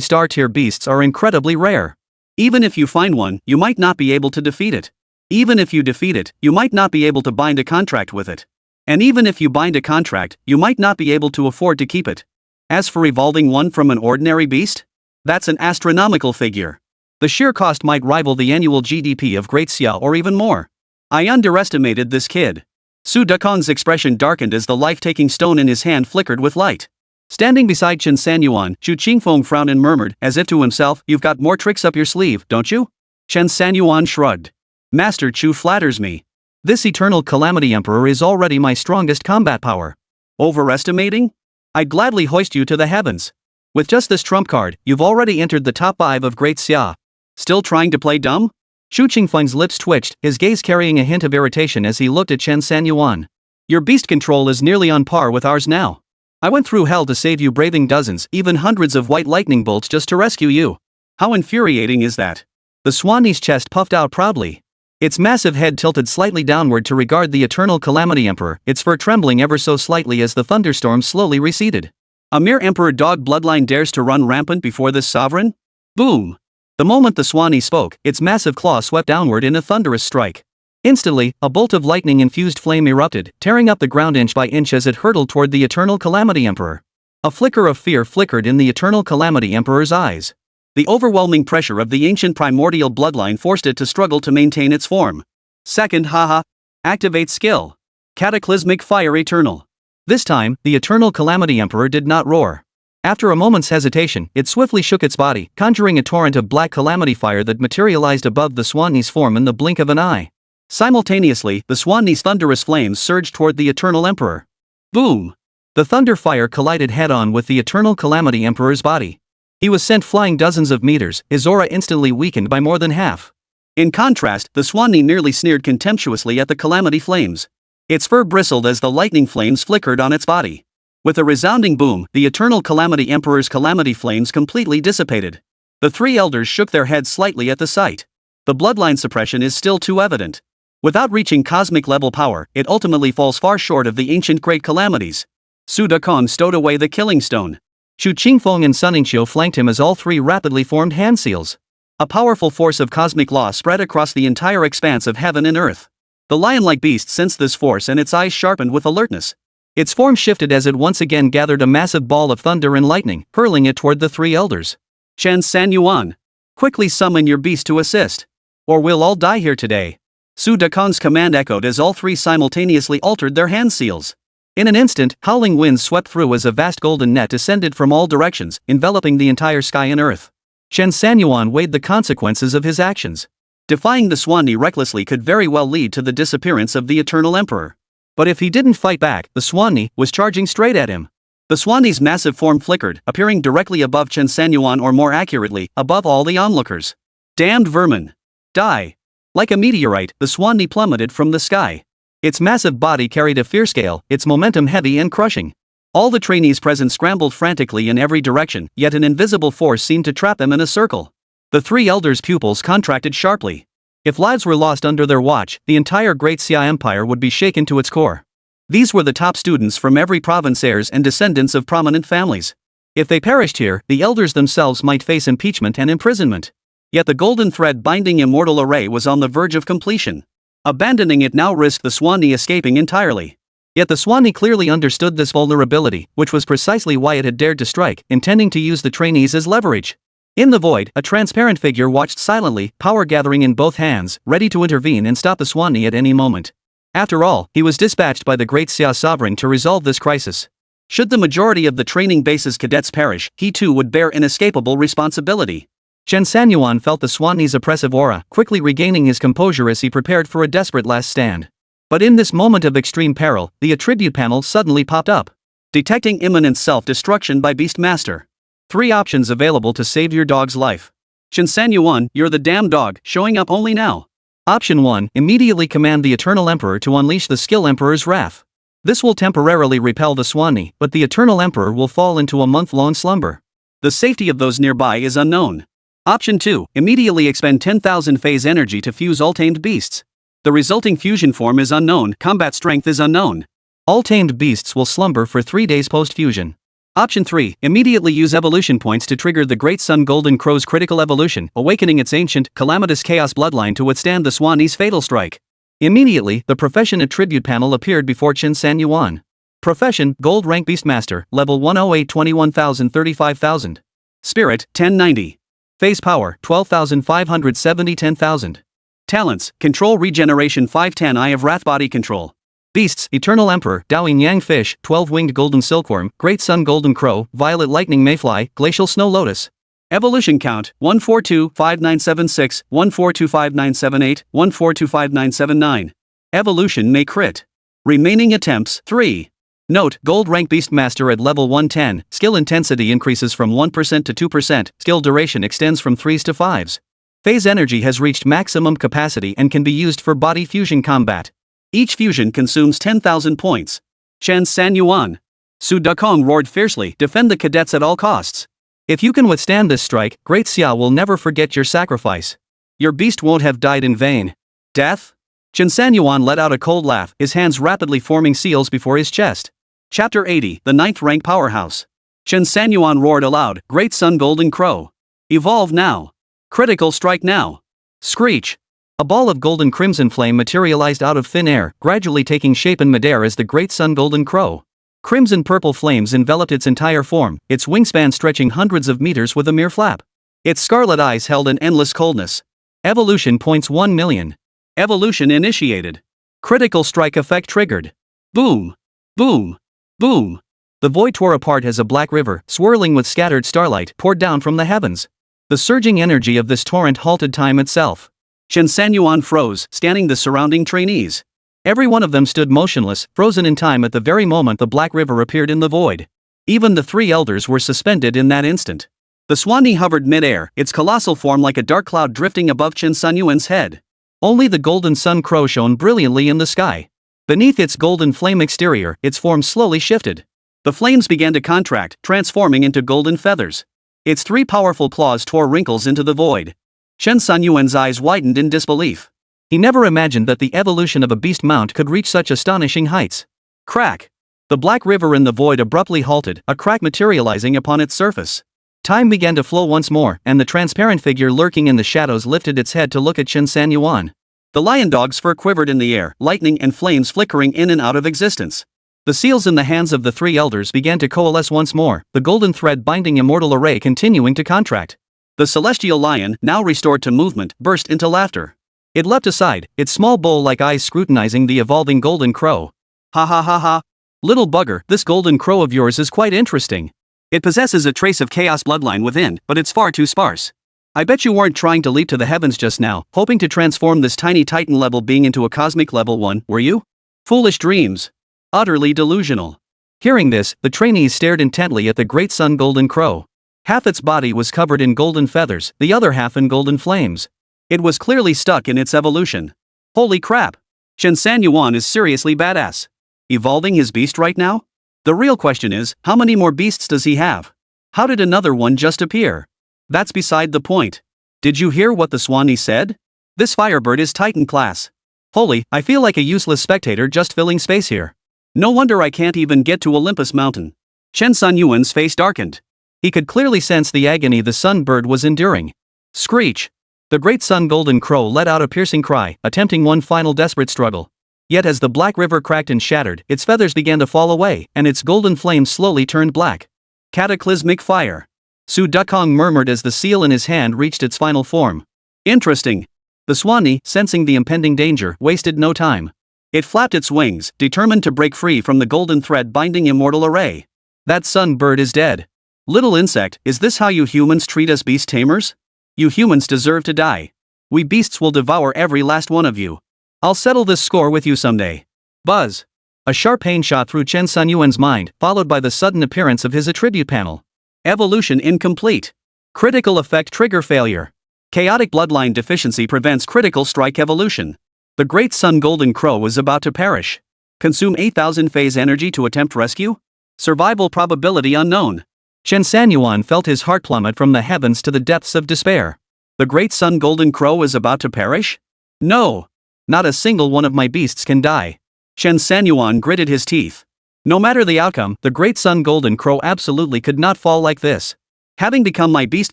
star tier beasts are incredibly rare. Even if you find one, you might not be able to defeat it. Even if you defeat it, you might not be able to bind a contract with it. And even if you bind a contract, you might not be able to afford to keep it. As for evolving one from an ordinary beast? That's an astronomical figure. The sheer cost might rival the annual GDP of Great Xia or even more. I underestimated this kid. Su Dekong's expression darkened as the life-taking stone in his hand flickered with light. Standing beside Chen Sanyuan, Chu Qingfeng frowned and murmured, as if to himself, "You've got more tricks up your sleeve, don't you?" Chen Sanyuan shrugged. "Master Chu flatters me. This Eternal Calamity Emperor is already my strongest combat power." Overestimating? I'd gladly hoist you to the heavens. With just this trump card, you've already entered the top 5 of Great Xia. Still trying to play dumb? Chu Qingfeng's lips twitched, his gaze carrying a hint of irritation as he looked at Chen Sanyuan. Your beast control is nearly on par with ours now. I went through hell to save you, braving dozens, even hundreds of white lightning bolts just to rescue you. How infuriating is that? The Swanee's chest puffed out proudly. Its massive head tilted slightly downward to regard the Eternal Calamity Emperor, its fur trembling ever so slightly as the thunderstorm slowly receded. A mere emperor dog bloodline dares to run rampant before this sovereign? Boom! The moment the Swanee spoke, its massive claw swept downward in a thunderous strike. Instantly, a bolt of lightning-infused flame erupted, tearing up the ground inch by inch as it hurtled toward the Eternal Calamity Emperor. A flicker of fear flickered in the Eternal Calamity Emperor's eyes. The overwhelming pressure of the ancient primordial bloodline forced it to struggle to maintain its form. Second, haha. Activate skill. Cataclysmic Fire Eternal. This time, the Eternal Calamity Emperor did not roar. After a moment's hesitation, it swiftly shook its body, conjuring a torrent of black calamity fire that materialized above the Swanee's form in the blink of an eye. Simultaneously, the Swanee's thunderous flames surged toward the Eternal Emperor. Boom! The thunder fire collided head-on with the Eternal Calamity Emperor's body. He was sent flying dozens of meters, his aura instantly weakened by more than half. In contrast, the Swanee merely sneered contemptuously at the calamity flames. Its fur bristled as the lightning flames flickered on its body. With a resounding boom, the Eternal Calamity Emperor's calamity flames completely dissipated. The three elders shook their heads slightly at the sight. The bloodline suppression is still too evident. Without reaching cosmic level power, it ultimately falls far short of the ancient great calamities. Su Dekong stowed away the killing stone. Chu Qingfeng and Sun Ningqiu flanked him as all three rapidly formed hand seals. A powerful force of cosmic law spread across the entire expanse of heaven and earth. The lion-like beast sensed this force and its eyes sharpened with alertness. Its form shifted as it once again gathered a massive ball of thunder and lightning, hurling it toward the three elders. Chen Sanyuan, quickly summon your beast to assist. Or we'll all die here today. Su Dekong's command echoed as all three simultaneously altered their hand seals. In an instant, howling winds swept through as a vast golden net descended from all directions, enveloping the entire sky and earth. Chen Sanyuan weighed the consequences of his actions. Defying the Swanni recklessly could very well lead to the disappearance of the Eternal Emperor. But if he didn't fight back, the Swanni was charging straight at him. The Swanni's massive form flickered, appearing directly above Chen Sanyuan, or more accurately, above all the onlookers. Damned vermin! Die! Like a meteorite, the Swanni plummeted from the sky. Its massive body carried a fierce gale, its momentum heavy and crushing. All the trainees present scrambled frantically in every direction, yet an invisible force seemed to trap them in a circle. The three elders' pupils contracted sharply. If lives were lost under their watch, the entire Great Xia Empire would be shaken to its core. These were the top students from every province, heirs and descendants of prominent families. If they perished here, the elders themselves might face impeachment and imprisonment. Yet the golden thread binding immortal array was on the verge of completion. Abandoning it now risked the Swanni escaping entirely. Yet the Swanni clearly understood this vulnerability, which was precisely why it had dared to strike, intending to use the trainees as leverage. In the void, a transparent figure watched silently, power gathering in both hands, ready to intervene and stop the Swanni at any moment. After all, he was dispatched by the Great Xia Sovereign to resolve this crisis. Should the majority of the training base's cadets perish, he too would bear inescapable responsibility. Chen Sanyuan felt the Swanni's oppressive aura, quickly regaining his composure as he prepared for a desperate last stand. But in this moment of extreme peril, the attribute panel suddenly popped up. Detecting imminent self-destruction by Beastmaster. 3 options available to save your dog's life. Chen Sanyuan, you're the damn dog, showing up only now. Option 1, immediately command the Eternal Emperor to unleash the Skill Emperor's wrath. This will temporarily repel the Swanni, but the Eternal Emperor will fall into a month-long slumber. The safety of those nearby is unknown. Option 2, immediately expend 10,000 phase energy to fuse all tamed beasts. The resulting fusion form is unknown, combat strength is unknown. All tamed beasts will slumber for 3 days post-fusion. Option 3, immediately use evolution points to trigger the Great Sun Golden Crow's critical evolution, awakening its ancient, calamitous chaos bloodline to withstand the Swanni's fatal strike. Immediately, the profession attribute panel appeared before Chen Sanyuan. Profession, Gold Rank Beastmaster, Level 108 21,000 35,000. Spirit, 1090. Phase Power, 12,570 10,000. Talents, Control Regeneration 510 Eye of Wrath Body Control. Beasts, Eternal Emperor, Daoing Yang Fish, 12-Winged Golden Silkworm, Great Sun Golden Crow, Violet Lightning Mayfly, Glacial Snow Lotus. Evolution count, 1425976, 1425978, 1425979. Evolution may crit. Remaining attempts, 3. Note, Gold Rank Beastmaster at level 110, skill intensity increases from 1% to 2%, skill duration extends from 3s to 5s. Phase energy has reached maximum capacity and can be used for body fusion combat. Each fusion consumes 10,000 points. Chen Sanyuan. Su Dekong roared fiercely, defend the cadets at all costs. If you can withstand this strike, Great Xia will never forget your sacrifice. Your beast won't have died in vain. Death? Chen Sanyuan let out a cold laugh, his hands rapidly forming seals before his chest. Chapter 80, the 9th rank powerhouse. Chen Sanyuan roared aloud, Great Sun Golden Crow. Evolve now. Critical strike now. Screech. A ball of golden crimson flame materialized out of thin air, gradually taking shape in midair as the Great Sun Golden Crow. Crimson-purple flames enveloped its entire form, its wingspan stretching hundreds of meters with a mere flap. Its scarlet eyes held an endless coldness. Evolution points 1 million. Evolution initiated. Critical strike effect triggered. Boom. Boom. Boom. The void tore apart as a black river, swirling with scattered starlight, poured down from the heavens. The surging energy of this torrent halted time itself. Chen Sanyuan froze, scanning the surrounding trainees. Every one of them stood motionless, frozen in time at the very moment the black river appeared in the void. Even the 3 elders were suspended in that instant. The Swanni hovered mid-air, its colossal form like a dark cloud drifting above Chen Sanyuan's head. Only the golden sun crow shone brilliantly in the sky. Beneath its golden flame exterior, its form slowly shifted. The flames began to contract, transforming into golden feathers. Its 3 powerful claws tore wrinkles into the void. Chen Sanyuan's eyes widened in disbelief. He never imagined that the evolution of a beast mount could reach such astonishing heights. Crack! The black river in the void abruptly halted, a crack materializing upon its surface. Time began to flow once more, and the transparent figure lurking in the shadows lifted its head to look at Chen Sanyuan. The lion dog's fur quivered in the air, lightning and flames flickering in and out of existence. The seals in the hands of the three elders began to coalesce once more, the golden thread binding immortal array continuing to contract. The celestial lion, now restored to movement, burst into laughter. It leapt aside, its small bowl-like eyes scrutinizing the evolving golden crow. Ha ha ha ha. Little bugger, this golden crow of yours is quite interesting. It possesses a trace of chaos bloodline within, but it's far too sparse. I bet you weren't trying to leap to the heavens just now, hoping to transform this tiny Titan-level being into a cosmic level 1, were you? Foolish dreams. Utterly delusional. Hearing this, the trainees stared intently at the great sun golden crow. Half its body was covered in golden feathers, the other half in golden flames. It was clearly stuck in its evolution. Holy crap! Chen Sanyuan is seriously badass. Evolving his beast right now? The real question is, how many more beasts does he have? How did another one just appear? That's beside the point. Did you hear what the Swanee said? This firebird is Titan class. Holy, I feel like a useless spectator just filling space here. No wonder I can't even get to Olympus Mountain. Chen Sanyuan's face darkened. He could clearly sense the agony the sun bird was enduring. Screech! The great sun golden crow let out a piercing cry, attempting one final desperate struggle. Yet as the black river cracked and shattered, its feathers began to fall away, and its golden flames slowly turned black. Cataclysmic fire. Su Dukong murmured as the seal in his hand reached its final form. Interesting. The Swanee, sensing the impending danger, wasted no time. It flapped its wings, determined to break free from the golden thread binding immortal array. That sun bird is dead. Little insect, is this how you humans treat us beast tamers? You humans deserve to die. We beasts will devour every last one of you. I'll settle this score with you someday. Buzz. A sharp pain shot through Chen Sanyuan's mind, followed by the sudden appearance of his attribute panel. Evolution incomplete. Critical effect trigger failure. Chaotic bloodline deficiency prevents critical strike evolution. The great sun golden crow is about to perish. Consume 8,000 phase energy to attempt rescue? Survival probability unknown. Chen Sanyuan felt his heart plummet from the heavens to the depths of despair. The great sun golden crow is about to perish? No. Not a single one of my beasts can die. Chen Sanyuan gritted his teeth. No matter the outcome, the great sun golden crow absolutely could not fall like this. Having become my beast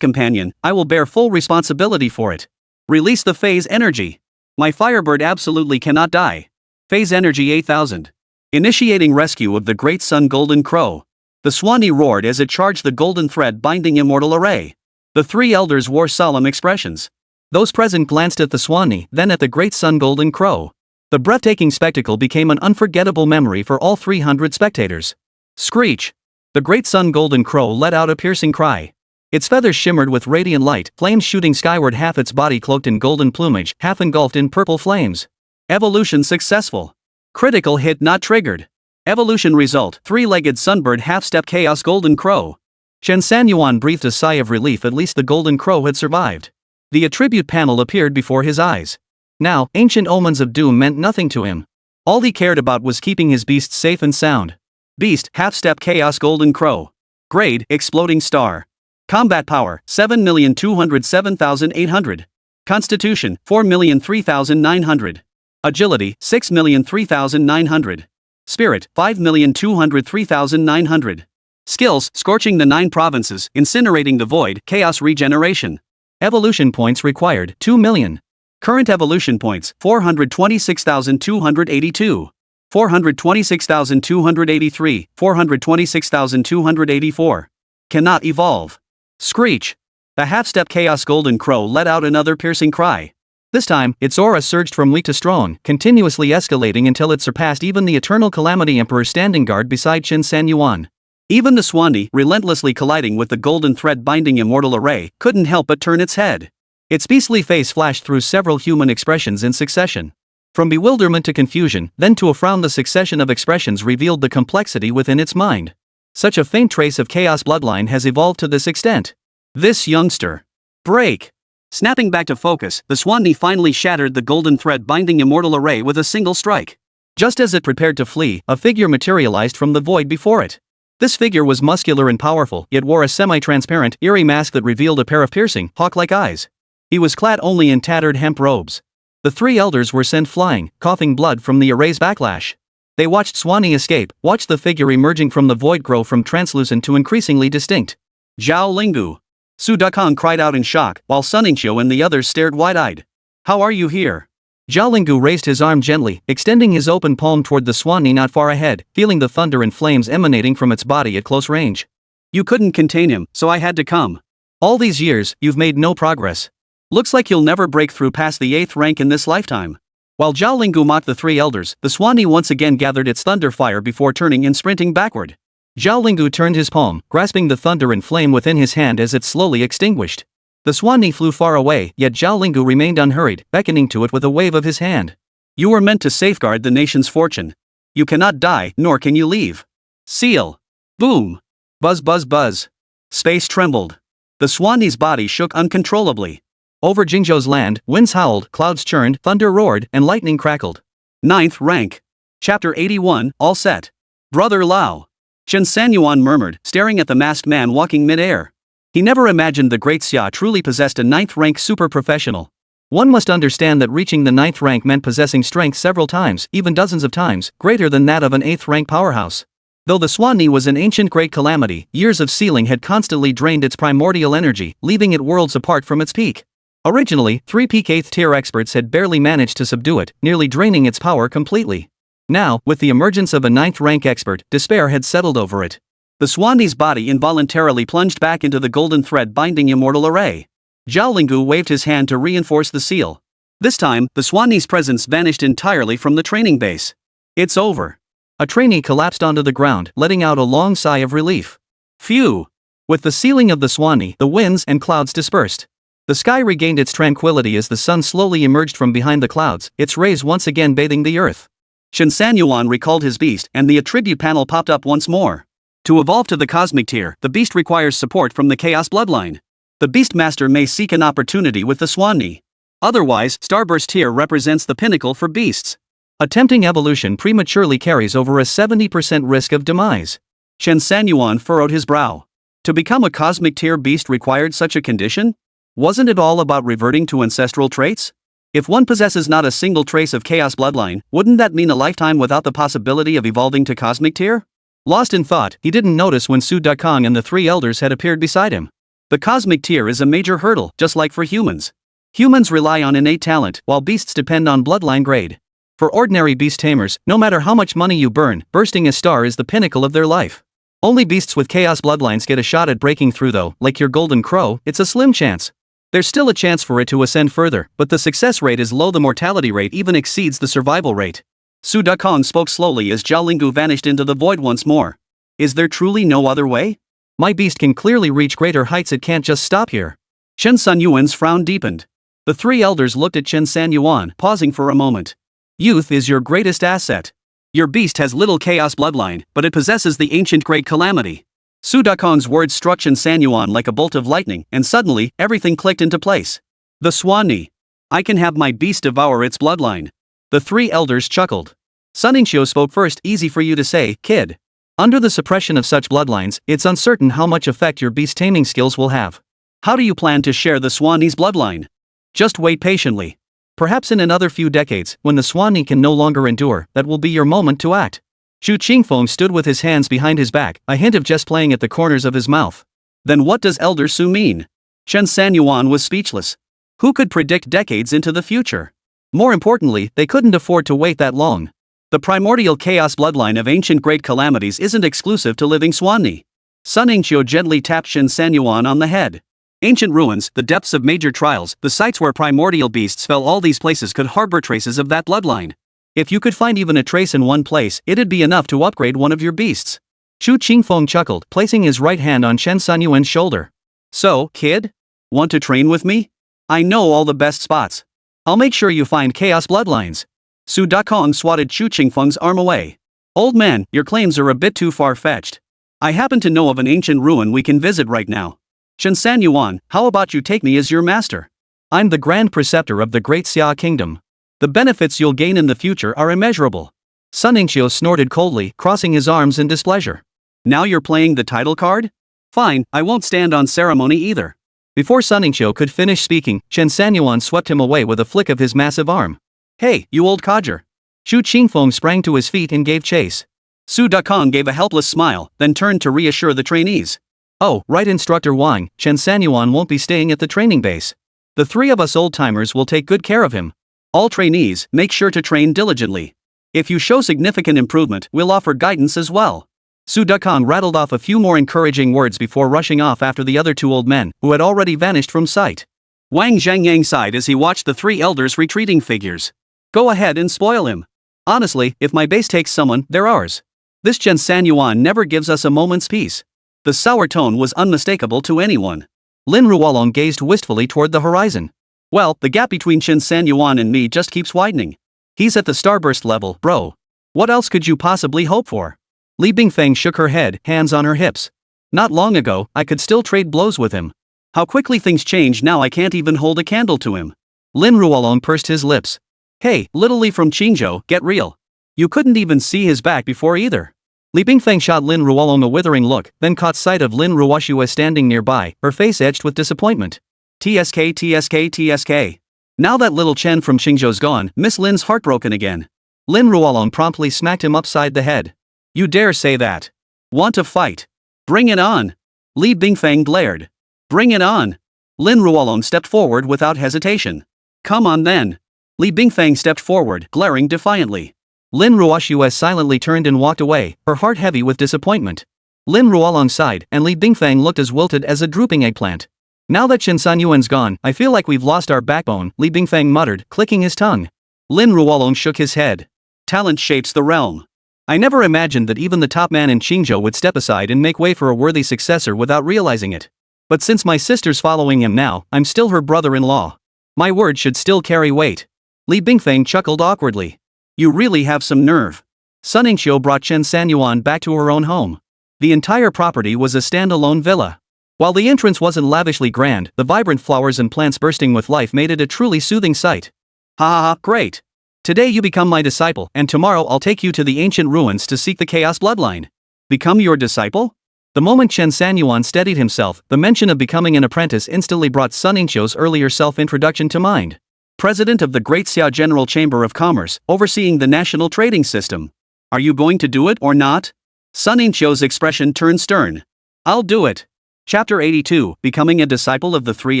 companion, I will bear full responsibility for it. Release the phase energy. My firebird absolutely cannot die. Phase energy 8,000. Initiating rescue of the great sun golden crow. The Swanee roared as it charged the golden thread binding immortal array. The three elders wore solemn expressions. Those present glanced at the Swanee, then at the great sun golden crow. The breathtaking spectacle became an unforgettable memory for all 300 spectators. Screech! The great sun golden crow let out a piercing cry. Its feathers shimmered with radiant light, flames shooting skyward, half its body cloaked in golden plumage, half engulfed in purple flames. Evolution successful. Critical hit not triggered. Evolution result: three-legged sunbird half-step chaos golden crow. Chen Sanyuan breathed a sigh of relief. At least the golden crow had survived. The attribute panel appeared before his eyes. Now, ancient omens of doom meant nothing to him. All he cared about was keeping his beast safe and sound. Beast, half-step chaos golden crow. Grade, exploding star. Combat power, 7,207,800. Constitution, 4,003,900. Agility, 6,003,900. Spirit, 5,203,900. Skills, scorching the 9 provinces, incinerating the void, chaos regeneration. Evolution points required, 2 million. Current evolution points, 426,282. 426,283, 426,284. Cannot evolve. Screech! The half-step chaos golden crow let out another piercing cry. This time, its aura surged from weak to strong, continuously escalating until it surpassed even the eternal calamity emperor standing guard beside Chen Sanyuan. Even the Swanee, relentlessly colliding with the golden thread binding immortal array, couldn't help but turn its head. Its beastly face flashed through several human expressions in succession. From bewilderment to confusion, then to a frown, the succession of expressions revealed the complexity within its mind. Such a faint trace of chaos bloodline has evolved to this extent. This youngster. Break! Snapping back to focus, the Swanee finally shattered the golden thread binding immortal array with a single strike. Just as it prepared to flee, a figure materialized from the void before it. This figure was muscular and powerful, yet wore a semi-transparent, eerie mask that revealed a pair of piercing, hawk-like eyes. He was clad only in tattered hemp robes. The three elders were sent flying, coughing blood from the array's backlash. They watched Swanee escape, watched the figure emerging from the void grow from translucent to increasingly distinct. Zhao Lingu. Su Dakong cried out in shock, while Sunningshyo and the others stared wide-eyed. How are you here? Zhao Lingu raised his arm gently, extending his open palm toward the Swanee not far ahead, feeling the thunder and flames emanating from its body at close range. You couldn't contain him, so I had to come. All these years, you've made no progress. Looks like you'll never break through past the 8th rank in this lifetime. While Zhao Lingu mocked the three elders, the Swanee once again gathered its thunder fire before turning and sprinting backward. Zhao Lingu turned his palm, grasping the thunder and flame within his hand as it slowly extinguished. The Swanee flew far away, yet Zhao Lingu remained unhurried, beckoning to it with a wave of his hand. You were meant to safeguard the nation's fortune. You cannot die, nor can you leave. Seal. Boom. Buzz buzz buzz. Space trembled. The Swanee's body shook uncontrollably. Over Qingzhou's land, winds howled, clouds churned, thunder roared, and lightning crackled. 9th rank. Chapter 81, all set. Brother Lao. Chen Sanyuan murmured, staring at the masked man walking mid-air. He never imagined the great Xia truly possessed a 9th rank super professional. One must understand that reaching the 9th rank meant possessing strength several times, even dozens of times, greater than that of an 8th rank powerhouse. Though the Swanee was an ancient great calamity, years of sealing had constantly drained its primordial energy, leaving it worlds apart from its peak. Originally, 3 peak 8th tier experts had barely managed to subdue it, nearly draining its power completely. Now, with the emergence of a 9th rank expert, despair had settled over it. The Swanee's body involuntarily plunged back into the golden thread binding immortal array. Zhao Lingu waved his hand to reinforce the seal. This time, the Swanee's presence vanished entirely from the training base. It's over. A trainee collapsed onto the ground, letting out a long sigh of relief. Phew. With the sealing of the Swanee, the winds and clouds dispersed. The sky regained its tranquility as the sun slowly emerged from behind the clouds, its rays once again bathing the earth. Chen Sanyuan recalled his beast, and the attribute panel popped up once more. To evolve to the cosmic tier, the beast requires support from the chaos bloodline. The beastmaster may seek an opportunity with the Swanee. Otherwise, starburst tier represents the pinnacle for beasts. Attempting evolution prematurely carries over a 70% risk of demise. Chen Sanyuan furrowed his brow. To become a cosmic tier beast required such a condition? Wasn't it all about reverting to ancestral traits? If one possesses not a single trace of chaos bloodline, wouldn't that mean a lifetime without the possibility of evolving to cosmic tier? Lost in thought, he didn't notice when Su Dakong and the 3 elders had appeared beside him. The cosmic tier is a major hurdle, just like for humans. Humans rely on innate talent, while beasts depend on bloodline grade. For ordinary beast tamers, no matter how much money you burn, bursting a star is the pinnacle of their life. Only beasts with chaos bloodlines get a shot at breaking through though, like your golden crow, it's a slim chance. There's still a chance for it to ascend further, but the success rate is low. The mortality rate even exceeds the survival rate. Su Dakong spoke slowly as Zhao Lingu vanished into the void once more. Is there truly no other way? My beast can clearly reach greater heights, it can't just stop here. Chen Sanyuan's frown deepened. The 3 elders looked at Chen Sanyuan, pausing for a moment. Youth is your greatest asset. Your beast has little chaos bloodline, but it possesses the ancient great calamity. Su Dakong's words struck Chen Sanyuan like a bolt of lightning, and suddenly, everything clicked into place. The Swanee. I can have my beast devour its bloodline. The 3 elders chuckled. Sunningshyo spoke first. Easy for you to say, kid. Under the suppression of such bloodlines, it's uncertain how much effect your beast taming skills will have. How do you plan to share the Swanee's bloodline? Just wait patiently. Perhaps in another few decades, when the Swanee can no longer endure, that will be your moment to act. Xu Qingfeng stood with his hands behind his back, a hint of jest playing at the corners of his mouth. Then what does Elder Su mean? Chen Sanyuan was speechless. Who could predict decades into the future? More importantly, they couldn't afford to wait that long. The primordial chaos bloodline of ancient great calamities isn't exclusive to living Swanee. Sun Yingqiu gently tapped Chen Sanyuan on the head. Ancient ruins, the depths of major trials, the sites where primordial beasts fell, all these places could harbor traces of that bloodline. If you could find even a trace in one place, it'd be enough to upgrade one of your beasts. Xu Qingfeng chuckled, placing his right hand on Chen Sanyuan's shoulder. So, kid? Want to train with me? I know all the best spots. I'll make sure you find chaos bloodlines. Su Dakong swatted Xu Qingfeng's arm away. Old man, your claims are a bit too far-fetched. I happen to know of an ancient ruin we can visit right now. Chen Sanyuan, how about you take me as your master? I'm the grand preceptor of the great Xia kingdom. The benefits you'll gain in the future are immeasurable. Sun Yingqiu snorted coldly, crossing his arms in displeasure. Now you're playing the title card? Fine, I won't stand on ceremony either. Before Sun Yingqiu could finish speaking, Chen Sanyuan swept him away with a flick of his massive arm. Hey, you old codger. Xu Qingfeng sprang to his feet and gave chase. Su Dakong gave a helpless smile, then turned to reassure the trainees. Oh, right, Instructor Wang, Chen Sanyuan won't be staying at the training base. The three of us old-timers will take good care of him. All trainees, make sure to train diligently. If you show significant improvement, we'll offer guidance as well. Su Dakong rattled off a few more encouraging words before rushing off after the other two old men, who had already vanished from sight. Wang Zhangyang sighed as he watched the three elders' retreating figures. Go ahead and spoil him. Honestly, if my base takes someone, they're ours. This Chen Sanyuan never gives us a moment's peace. The sour tone was unmistakable to anyone. Lin Ruolong gazed wistfully toward the horizon. Well, the gap between Chen Sanyuan and me just keeps widening. He's at the starburst level, bro. What else could you possibly hope for? Li Bingfeng shook her head, hands on her hips. Not long ago, I could still trade blows with him. How quickly things change now, I can't even hold a candle to him. Lin Ruolong pursed his lips. Hey, little Li from Qingzhou, get real. You couldn't even see his back before either. Li Bingfeng shot Lin Ruolong a withering look, then caught sight of Lin Ruoshue standing nearby, her face edged with disappointment. TSK. Now that little Chen from Qingzhou's gone, Miss Lin's heartbroken again. Lin Ruolong promptly smacked him upside the head. You dare say that? Want to fight? Bring it on. Li Bingfeng glared. Bring it on. Lin Ruolong stepped forward without hesitation. Come on then. Li Bingfeng stepped forward, glaring defiantly. Lin Ruoshue silently turned and walked away, her heart heavy with disappointment. Lin Ruolong sighed, and Li Bingfeng looked as wilted as a drooping eggplant. Now that Chen Sanyuan's gone, I feel like we've lost our backbone, Li Bingfeng muttered, clicking his tongue. Lin Ruolong shook his head. Talent shapes the realm. I never imagined that even the top man in Qingzhou would step aside and make way for a worthy successor without realizing it. But since my sister's following him now, I'm still her brother-in-law. My word should still carry weight. Li Bingfeng chuckled awkwardly. You really have some nerve. Sunmmary brought Chen Sanyuan back to her own home. The entire property was a standalone villa. While the entrance wasn't lavishly grand, the vibrant flowers and plants bursting with life made it a truly soothing sight. Ha ha ha, great. Today you become my disciple, and tomorrow I'll take you to the ancient ruins to seek the chaos bloodline. Become your disciple? The moment Chen Sanyuan steadied himself, the mention of becoming an apprentice instantly brought Sunmmari's earlier self-introduction to mind. President of the Great Xia General Chamber of Commerce, overseeing the national trading system. Are you going to do it or not? Sunmmari's expression turned stern. I'll do it. Chapter 82, Becoming a Disciple of the Three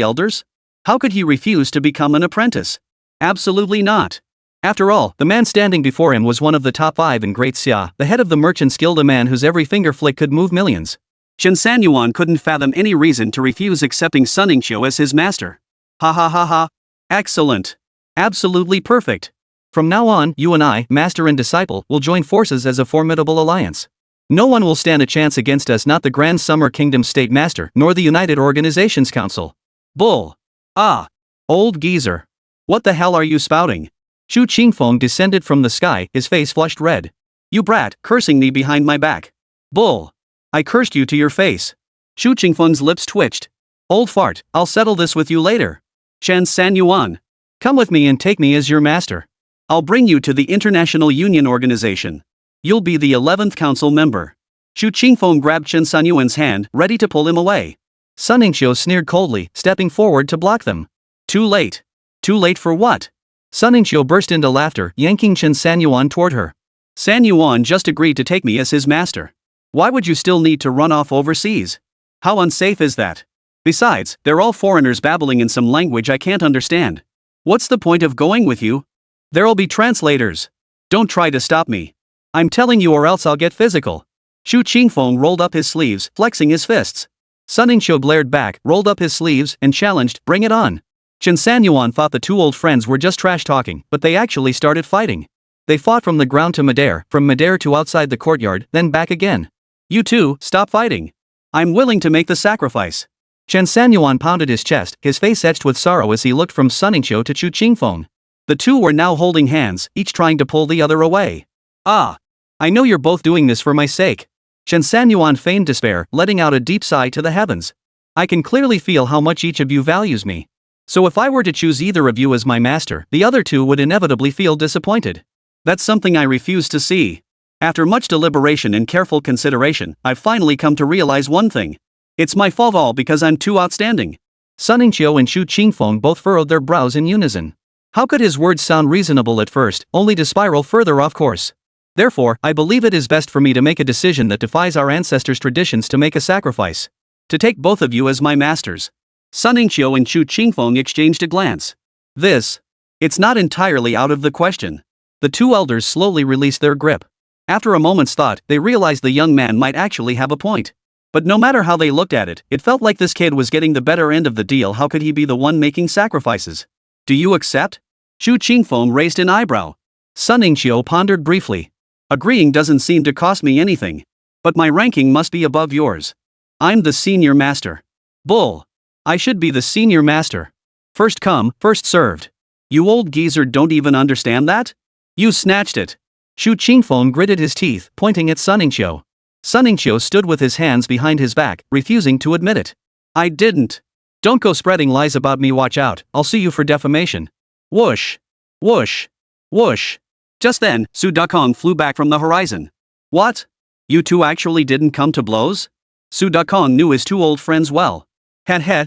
Elders? How could he refuse to become an apprentice? Absolutely not. After all, the man standing before him was one of the top 5 in Great Xia, the head of the Merchants Guild, a man whose every finger flick could move millions. Chen Sanyuan couldn't fathom any reason to refuse accepting Sunmmary as his master. Ha ha ha ha. Excellent. Absolutely perfect. From now on, you and I, master and disciple, will join forces as a formidable alliance. No one will stand a chance against us, not the Grand Summer Kingdom State Master, nor the United Organizations Council. Bull. Ah. Old geezer. What the hell are you spouting? Xu Qingfeng descended from the sky, his face flushed red. You brat, cursing me behind my back. Bull. I cursed you to your face. Xu Qingfeng's lips twitched. Old fart, I'll settle this with you later. Chen Sanyuan. Come with me and take me as your master. I'll bring you to the International Union Organization. You'll be the 11th council member. Xu Qingfeng grabbed Chen Sanyuan's hand, ready to pull him away. Sunmmary sneered coldly, stepping forward to block them. Too late. Too late for what? Sunmmary burst into laughter, yanking Chen Sanyuan toward her. Sanyuan just agreed to take me as his master. Why would you still need to run off overseas? How unsafe is that? Besides, they're all foreigners babbling in some language I can't understand. What's the point of going with you? There'll be translators. Don't try to stop me. I'm telling you, or else I'll get physical. Xu Qingfeng rolled up his sleeves, flexing his fists. Sunmmary glared back, rolled up his sleeves, and challenged, bring it on. Chen Sanyuan thought the two old friends were just trash talking, but they actually started fighting. They fought from the ground to midair, from midair to outside the courtyard, then back again. You two, stop fighting. I'm willing to make the sacrifice. Chen Sanyuan pounded his chest, his face etched with sorrow as he looked from Sunmmary to Xu Qingfeng. The two were now holding hands, each trying to pull the other away. Ah. I know you're both doing this for my sake. Chen Sanyuan feigned despair, letting out a deep sigh to the heavens. I can clearly feel how much each of you values me. So if I were to choose either of you as my master, the other two would inevitably feel disappointed. That's something I refuse to see. After much deliberation and careful consideration, I've finally come to realize one thing. It's my fault all because I'm too outstanding. Sunmmary and Xu Qingfeng both furrowed their brows in unison. How could his words sound reasonable at first, only to spiral further off course? Therefore, I believe it is best for me to make a decision that defies our ancestors' traditions to make a sacrifice. To take both of you as my masters. Sun Yingqiu and Chu Qingfeng exchanged a glance. It's not entirely out of the question. The two elders slowly released their grip. After a moment's thought, they realized the young man might actually have a point. But no matter how they looked at it, it felt like this kid was getting the better end of the deal. How could he be the one making sacrifices? Do you accept? Chu Qingfeng raised an eyebrow. Sun Yingqiu pondered briefly. Agreeing doesn't seem to cost me anything. But my ranking must be above yours. I'm the senior master. Bull. I should be the senior master. First come, first served. You old geezer don't even understand that? You snatched it. Chu Qingfeng gritted his teeth, pointing at Sun Yingqiu. Sun Yingqiu stood with his hands behind his back, refusing to admit it. I didn't. Don't go spreading lies about me, watch out, I'll sue you for defamation. Whoosh. Whoosh. Whoosh. Just then, Su Dakong flew back from the horizon. What? You two actually didn't come to blows? Su Dakong knew his two old friends well.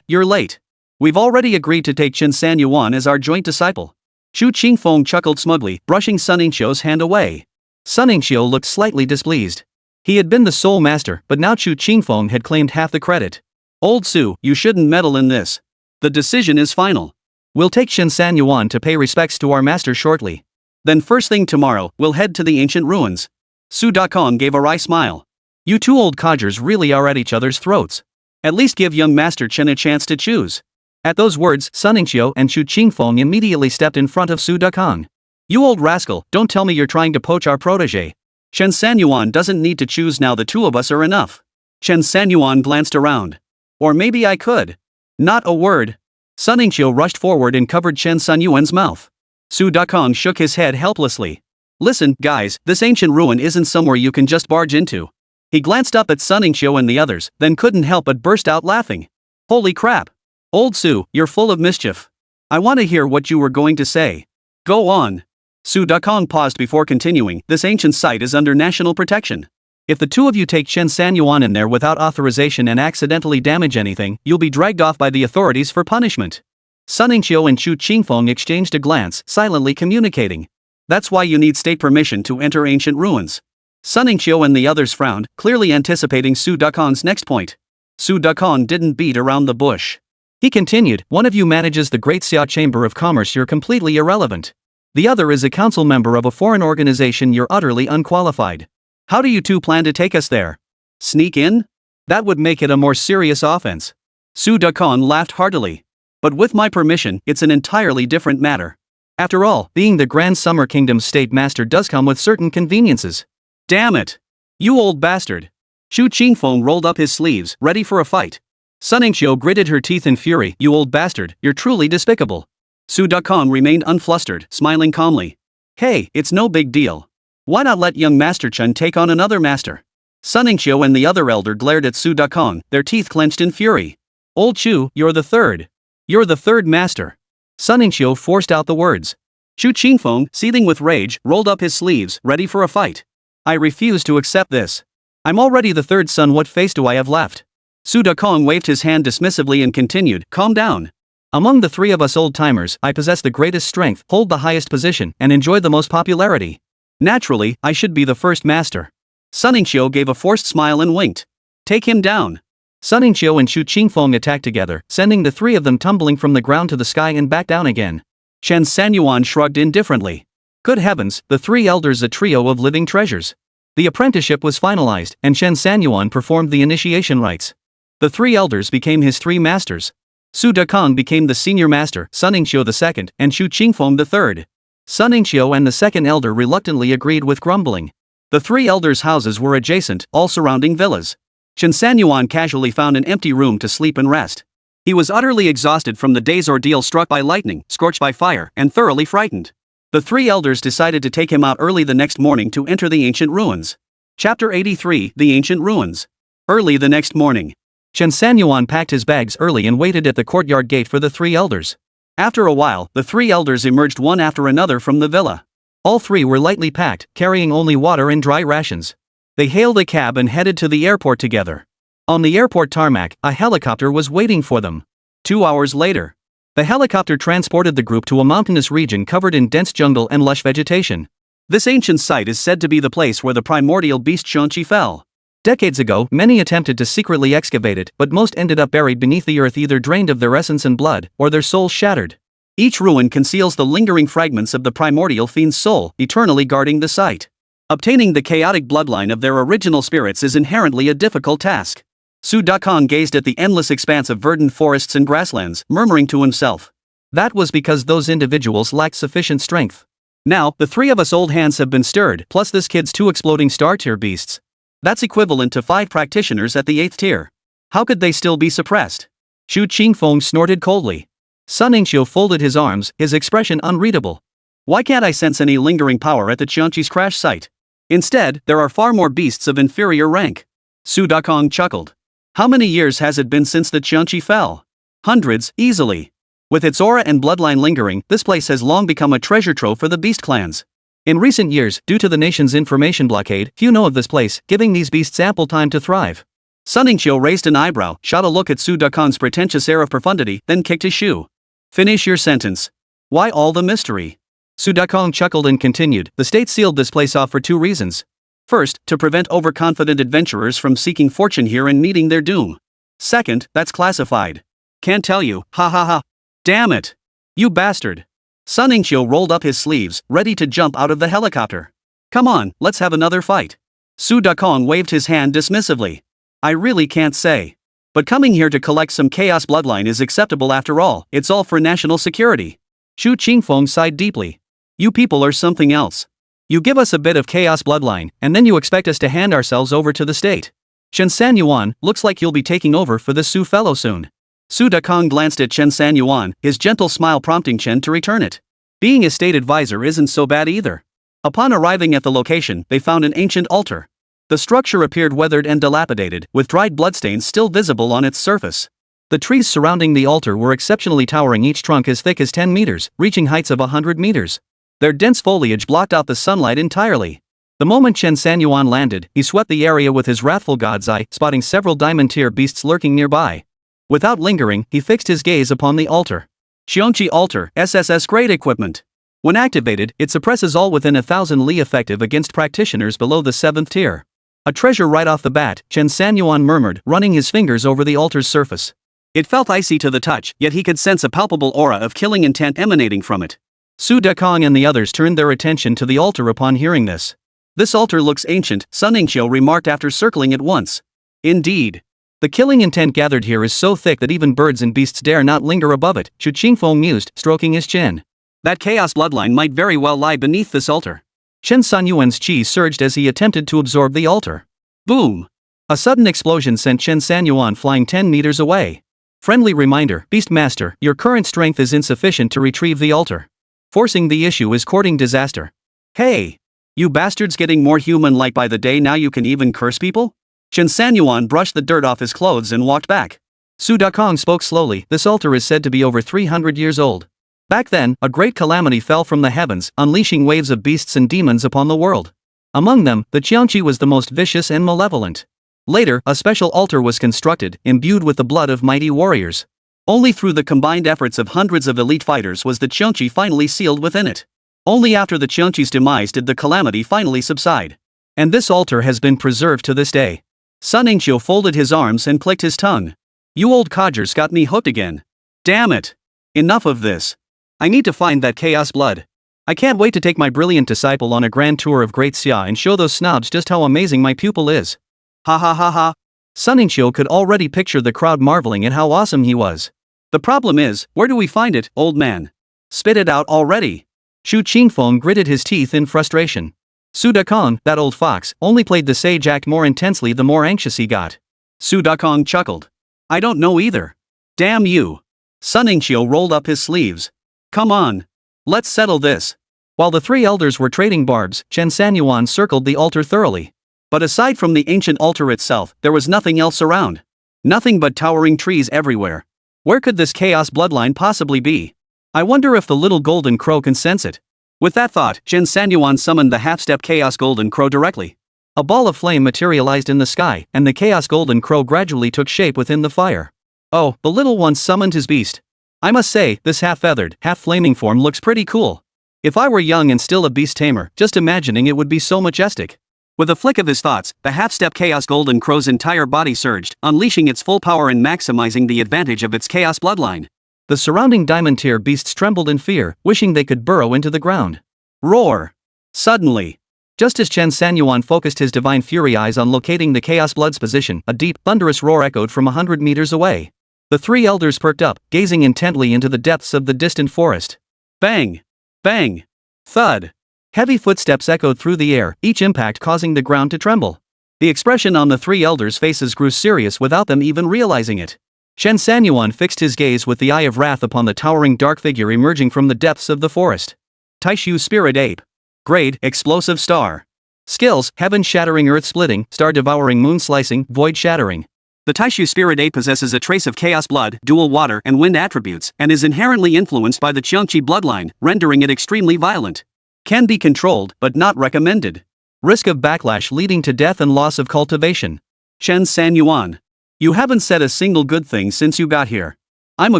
You're late. We've already agreed to take Chen Sanyuan as our joint disciple. Chu Qingfeng chuckled smugly, brushing Sun Yingqiu's hand away. Sun Yingqiu looked slightly displeased. He had been the sole master, but now Chu Qingfeng had claimed half the credit. Old Su, you shouldn't meddle in this. The decision is final. We'll take Chen Sanyuan to pay respects to our master shortly. Then first thing tomorrow, we'll head to the ancient ruins. Su Dakong gave a wry smile. You two old codgers really are at each other's throats. At least give young Master Chen a chance to choose. At those words, Sun Yingqiu and Chu Qingfeng immediately stepped in front of Su Dakong. You old rascal, don't tell me you're trying to poach our protege. Chen Sanyuan doesn't need to choose now, the two of us are enough. Chen Sanyuan glanced around. Or maybe I could. Not a word. Sun Yingqiu rushed forward and covered Chen Sanyuan's mouth. Su Dakong shook his head helplessly. Listen, guys, this ancient ruin isn't somewhere you can just barge into. He glanced up at Sun Yingqiu and the others, then couldn't help but burst out laughing. Holy crap! Old Su, you're full of mischief. I want to hear what you were going to say. Go on. Su Dakong paused before continuing. This ancient site is under national protection. If the two of you take Chen Sanyuan in there without authorization and accidentally damage anything, you'll be dragged off by the authorities for punishment. Sun Yingqiu and Chu Qingfeng exchanged a glance, silently communicating. That's why you need state permission to enter ancient ruins. Sun Yingqiu and the others frowned, clearly anticipating Su Dakong's next point. Su Dakong didn't beat around the bush. He continued, one of you manages the Great Xia Chamber of Commerce, you're completely irrelevant. The other is a council member of a foreign organization, you're utterly unqualified. How do you two plan to take us there? Sneak in? That would make it a more serious offense. Su Dakong laughed heartily. But with my permission, it's an entirely different matter. After all, being the Grand Summer Kingdom's state master does come with certain conveniences. Damn it! You old bastard! Chu Qingfeng rolled up his sleeves, ready for a fight. Sun Yingqiu gritted her teeth in fury. You old bastard, you're truly despicable. Su Dakong remained unflustered, smiling calmly. Hey, it's no big deal. Why not let young Master Chen take on another master? Sun Yingqiu and the other elder glared at Su Dakong, their teeth clenched in fury. Old Chu, you're the third. You're the third master. Sun Yingqiu forced out the words. Chu Qingfeng, seething with rage, rolled up his sleeves, ready for a fight. I refuse to accept this. I'm already the third son, what face do I have left? Su Dakong waved his hand dismissively and continued, calm down. Among the three of us old-timers, I possess the greatest strength, hold the highest position, and enjoy the most popularity. Naturally, I should be the first master. Sun Yingqiu gave a forced smile and winked. Take him down. Sun Yingqiu and Chu Qingfeng attacked together, sending the three of them tumbling from the ground to the sky and back down again. Chen Sanyuan shrugged indifferently. Good heavens, the three elders, a trio of living treasures. The apprenticeship was finalized, and Chen Sanyuan performed the initiation rites. The three elders became his three masters. Su Dakong became the senior master, Sun Yingqiu the second, and Chu Qingfeng the third. Sun Yingqiu and the second elder reluctantly agreed with grumbling. The three elders' houses were adjacent, all surrounding villas. Chen Sanyuan casually found an empty room to sleep and rest. He was utterly exhausted from the day's ordeal, struck by lightning, scorched by fire, and thoroughly frightened. The three elders decided to take him out early the next morning to enter the ancient ruins. Chapter 83, The Ancient Ruins. Early the next morning, Chen Sanyuan packed his bags early and waited at the courtyard gate for the three elders. After a while, the three elders emerged one after another from the villa. All three were lightly packed, carrying only water and dry rations. They hailed a cab and headed to the airport together. On the airport tarmac, a helicopter was waiting for them. 2 hours later, The helicopter transported the group to a mountainous region covered in dense jungle and lush vegetation. This ancient site is said to be the place where the primordial beast Qiangqi fell. Decades ago, many attempted to secretly excavate it, but most ended up buried beneath the earth, either drained of their essence and blood, or their souls shattered. Each ruin conceals the lingering fragments of the primordial fiend's soul, eternally guarding the site. Obtaining the chaotic bloodline of their original spirits is inherently a difficult task. Su Dakong gazed at the endless expanse of verdant forests and grasslands, murmuring to himself. That was because those individuals lacked sufficient strength. Now, the 3 of us old hands have been stirred, plus this kid's 2 exploding star-tier beasts. That's equivalent to 5 practitioners at the 8th tier. How could they still be suppressed? Shu Qingfeng snorted coldly. Sun Yingxiu folded his arms, his expression unreadable. Why can't I sense any lingering power at the Qiangqi's crash site? Instead, there are far more beasts of inferior rank. Su Dakong chuckled. How many years has it been since the Qiangqi fell? Hundreds, easily. With its aura and bloodline lingering, this place has long become a treasure trove for the beast clans. In recent years, due to the nation's information blockade, few know of this place, giving these beasts ample time to thrive. Sun Yingxiu raised an eyebrow, shot a look at Su Dakong's pretentious air of profundity, then kicked his shoe. Finish your sentence. Why all the mystery? Su Dakong chuckled and continued, the state sealed this place off for 2 reasons. First, to prevent overconfident adventurers from seeking fortune here and meeting their doom. Second, that's classified. Can't tell you, ha ha ha. Damn it. You bastard. Sun Yingxiu rolled up his sleeves, ready to jump out of the helicopter. Come on, let's have another fight. Su Dakong waved his hand dismissively. I really can't say. But coming here to collect some chaos bloodline is acceptable after all, it's all for national security. Shu Qingfeng sighed deeply. You people are something else. You give us a bit of chaos bloodline, and then you expect us to hand ourselves over to the state. Chen Sanyuan, looks like you'll be taking over for this Su fellow soon. Su Dakong glanced at Chen Sanyuan, his gentle smile prompting Chen to return it. Being a state advisor isn't so bad either. Upon arriving at the location, they found an ancient altar. The structure appeared weathered and dilapidated, with dried bloodstains still visible on its surface. The trees surrounding the altar were exceptionally towering, each trunk as thick as 10 meters, reaching heights of 100 meters. Their dense foliage blocked out the sunlight entirely. The moment Chen Sanyuan landed, he swept the area with his wrathful god's eye, spotting several diamond-tier beasts lurking nearby. Without lingering, he fixed his gaze upon the altar. Qiangqi Altar, SSS grade equipment. When activated, it suppresses all within 1,000 Li, effective against practitioners below the 7th tier. A treasure right off the bat, Chen Sanyuan murmured, running his fingers over the altar's surface. It felt icy to the touch, yet he could sense a palpable aura of killing intent emanating from it. Su Dakong and the others turned their attention to the altar upon hearing this. This altar looks ancient, Sun Yingxiu remarked after circling it once. Indeed. The killing intent gathered here is so thick that even birds and beasts dare not linger above it, Shu Qingfeng mused, stroking his chin. That chaos bloodline might very well lie beneath this altar. Chen Sanyuan's chi surged as he attempted to absorb the altar. Boom! A sudden explosion sent Chen Sanyuan flying 10 meters away. Friendly reminder, Beastmaster, your current strength is insufficient to retrieve the altar. Forcing the issue is courting disaster. Hey! You bastards getting more human-like by the day, now you can even curse people? Chen Sanyuan brushed the dirt off his clothes and walked back. Su Dakong spoke slowly, this altar is said to be over 300 years old. Back then, a great calamity fell from the heavens, unleashing waves of beasts and demons upon the world. Among them, the Qiangqi was the most vicious and malevolent. Later, a special altar was constructed, imbued with the blood of mighty warriors. Only through the combined efforts of hundreds of elite fighters was the Qiangqi finally sealed within it. Only after the Qiangqi's demise did the calamity finally subside. And this altar has been preserved to this day. Sun Yingxiu folded his arms and clicked his tongue. You old codgers got me hooked again. Damn it. Enough of this. I need to find that chaos blood. I can't wait to take my brilliant disciple on a grand tour of Great Xia and show those snobs just how amazing my pupil is. Ha ha ha ha. Sun Yingxiu could already picture the crowd marveling at how awesome he was. The problem is, where do we find it, old man? Spit it out already. Shu Qingfeng gritted his teeth in frustration. Su Dakong, that old fox, only played the sage act more intensely the more anxious he got. Su Dakong chuckled. I don't know either. Damn you. Sun Yingxiu rolled up his sleeves. Come on. Let's settle this. While the 3 elders were trading barbs, Chen Sanyuan circled the altar thoroughly. But aside from the ancient altar itself, there was nothing else around. Nothing but towering trees everywhere. Where could this chaos bloodline possibly be? I wonder if the little golden crow can sense it. With that thought, Chen Sanyuan summoned the half-step chaos golden crow directly. A ball of flame materialized in the sky, and the chaos golden crow gradually took shape within the fire. Oh, the little one summoned his beast. I must say, this half-feathered, half-flaming form looks pretty cool. If I were young and still a beast tamer, just imagining it would be so majestic. With a flick of his thoughts, the half-step Chaos Golden Crow's entire body surged, unleashing its full power and maximizing the advantage of its chaos bloodline. The surrounding diamond tier beasts trembled in fear, wishing they could burrow into the ground. Roar! Suddenly, just as Chen Sanyuan focused his divine fury eyes on locating the Chaos Blood's position, a deep, thunderous roar echoed from 100 meters away. The three elders perked up, gazing intently into the depths of the distant forest. Bang! Bang! Thud! Heavy footsteps echoed through the air, each impact causing the ground to tremble. The expression on the three elders' faces grew serious without them even realizing it. Chen Sanyuan fixed his gaze with the eye of wrath upon the towering dark figure emerging from the depths of the forest. Taishu Spirit Ape. Grade, Explosive Star. Skills, Heaven-Shattering Earth-Splitting, Star-Devouring Moon-Slicing, Void-Shattering. The Taishu Spirit Ape possesses a trace of Chaos Blood, Dual Water and Wind attributes, and is inherently influenced by the Qingzhou bloodline, rendering it extremely violent. Can be controlled, but not recommended. Risk of backlash leading to death and loss of cultivation. Chen Sanyuan. You haven't said a single good thing since you got here. I'm a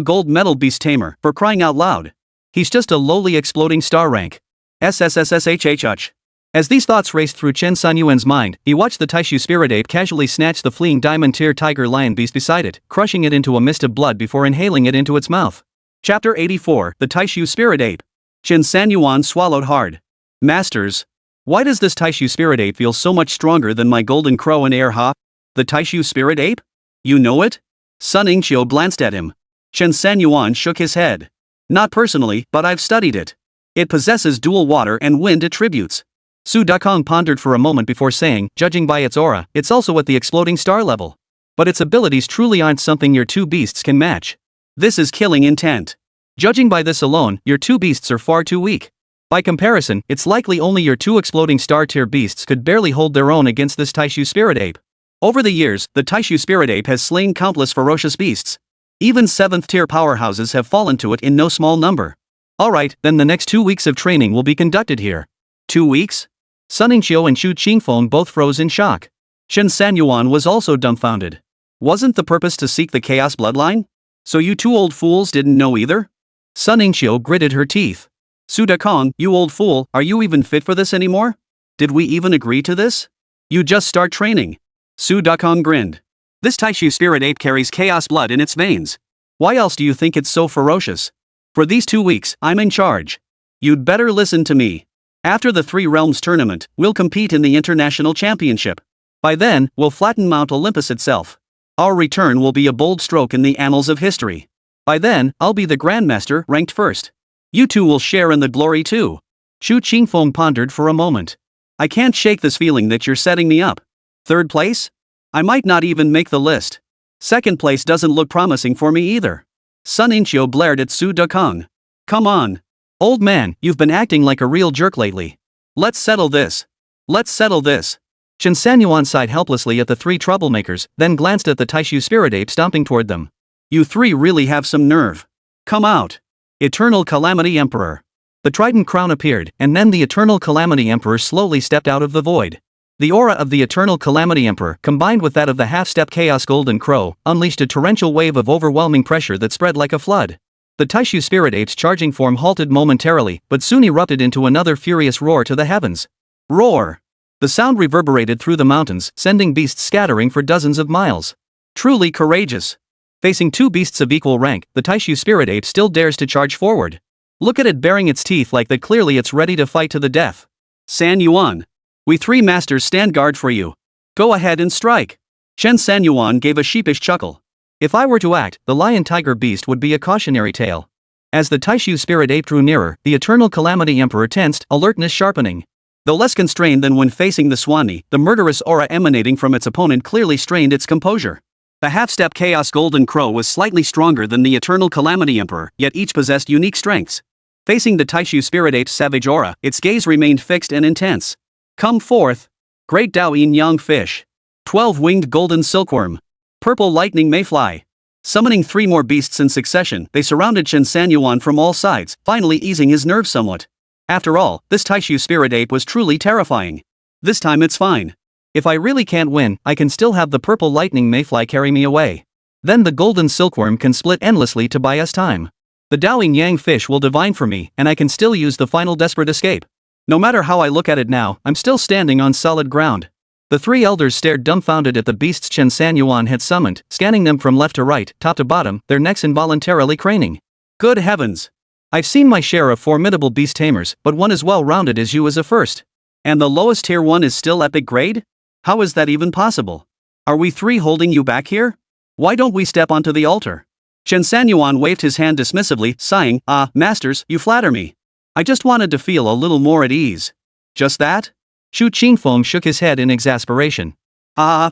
gold medal beast tamer, for crying out loud. He's just a lowly exploding star rank. SSSSHHH. As these thoughts raced through Chen Sanyuan's mind, he watched the Taishu Spirit Ape casually snatch the fleeing diamond tier tiger lion beast beside it, crushing it into a mist of blood before inhaling it into its mouth. Chapter 84, The Taishu Spirit Ape. Chen Sanyuan swallowed hard. Masters. Why does this Taishu Spirit Ape feel so much stronger than my golden crow and Erha? The Taishu Spirit Ape? You know it? Sun Yingqiu glanced at him. Chen Sanyuan shook his head. Not personally, but I've studied it. It possesses dual water and wind attributes. Su Dakong pondered for a moment before saying, judging by its aura, it's also at the exploding star level. But its abilities truly aren't something your two beasts can match. This is killing intent. Judging by this alone, your two beasts are far too weak. By comparison, it's likely only your two exploding star tier beasts could barely hold their own against this Taishu Spirit Ape. Over the years, the Taishu Spirit Ape has slain countless ferocious beasts. Even 7th tier powerhouses have fallen to it in no small number. Alright, then the next 2 weeks of training will be conducted here. 2 weeks? Sun Yingqiu and Xu Qingfeng both froze in shock. Chen Sanyuan was also dumbfounded. Wasn't the purpose to seek the Chaos Bloodline? So you two old fools didn't know either? Sun Yingqiu gritted her teeth. Su Dakong, you old fool, are you even fit for this anymore? Did we even agree to this? You just start training. Su Dakong grinned. This Taishu Spirit Ape carries chaos blood in its veins. Why else do you think it's so ferocious? For these 2 weeks, I'm in charge. You'd better listen to me. After the Three Realms tournament, we'll compete in the International Championship. By then, we'll flatten Mount Olympus itself. Our return will be a bold stroke in the annals of history. By then, I'll be the Grandmaster, ranked first. You two will share in the glory too. Xu Qingfeng pondered for a moment. I can't shake this feeling that you're setting me up. 3rd place? I might not even make the list. 2nd place doesn't look promising for me either. Sun Yingqiu blared at Su Dakong. Come on. Old man, you've been acting like a real jerk lately. Let's settle this. Let's settle this. Chen Sanyuan sighed helplessly at the three troublemakers, then glanced at the Taishu Spirit Ape stomping toward them. You three really have some nerve. Come out. Eternal Calamity Emperor. The trident crown appeared, and then the Eternal Calamity Emperor slowly stepped out of the void. The aura of the Eternal Calamity Emperor, combined with that of the half-step Chaos Golden Crow, unleashed a torrential wave of overwhelming pressure that spread like a flood. The Taishu Spirit Ape's charging form halted momentarily, but soon erupted into another furious roar to the heavens. Roar! The sound reverberated through the mountains, sending beasts scattering for dozens of miles. Truly courageous. Facing two beasts of equal rank, the Taishu Spirit Ape still dares to charge forward. Look at it baring its teeth like that, clearly it's ready to fight to the death. Sanyuan. We three masters stand guard for you. Go ahead and strike. Chen Sanyuan gave a sheepish chuckle. If I were to act, the lion-tiger beast would be a cautionary tale. As the Taishu Spirit Ape drew nearer, the Eternal Calamity Emperor tensed, alertness sharpening. Though less constrained than when facing the Swanee, the murderous aura emanating from its opponent clearly strained its composure. The half-step Chaos Golden Crow was slightly stronger than the Eternal Calamity Emperor, yet each possessed unique strengths. Facing the Taishu Spirit Ape's savage aura, its gaze remained fixed and intense. Come forth. Great Dao Yin Yang Fish. 12-winged golden silkworm. Purple lightning mayfly. Summoning three more beasts in succession, they surrounded Chen Sanyuan from all sides, finally easing his nerves somewhat. After all, this Taishu Spirit Ape was truly terrifying. This time it's fine. If I really can't win, I can still have the purple lightning mayfly carry me away. Then the golden silkworm can split endlessly to buy us time. The Daoing Yang fish will divine for me, and I can still use the final desperate escape. No matter how I look at it now, I'm still standing on solid ground. The three elders stared dumbfounded at the beasts Chen Sanyuan had summoned, scanning them from left to right, top to bottom, their necks involuntarily craning. Good heavens! I've seen my share of formidable beast tamers, but one as well-rounded as you is a first. And the lowest tier one is still epic grade? How is that even possible? Are we three holding you back here? Why don't we step onto the altar? Chen Sanyuan waved his hand dismissively, sighing, masters, you flatter me. I just wanted to feel a little more at ease. Just that? Shu Qingfeng shook his head in exasperation.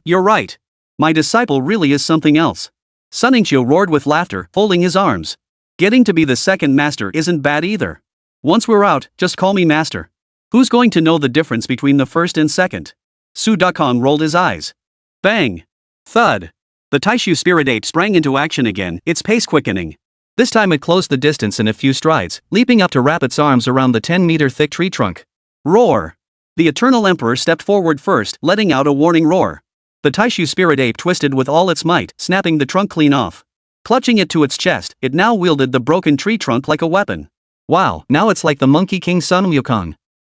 You're right. My disciple really is something else. Sunmmary roared with laughter, folding his arms. Getting to be the second master isn't bad either. Once we're out, just call me master. Who's going to know the difference between the first and second? Su Dakong rolled his eyes. Bang! Thud! The Taishu spirit ape sprang into action again, its pace quickening. This time it closed the distance in a few strides, leaping up to wrap its arms around the 10-meter thick tree trunk. Roar! The Eternal Emperor stepped forward first, letting out a warning roar. The Taishu spirit ape twisted with all its might, snapping the trunk clean off. Clutching it to its chest, it now wielded the broken tree trunk like a weapon. Wow, now it's like the Monkey King Sunmmary.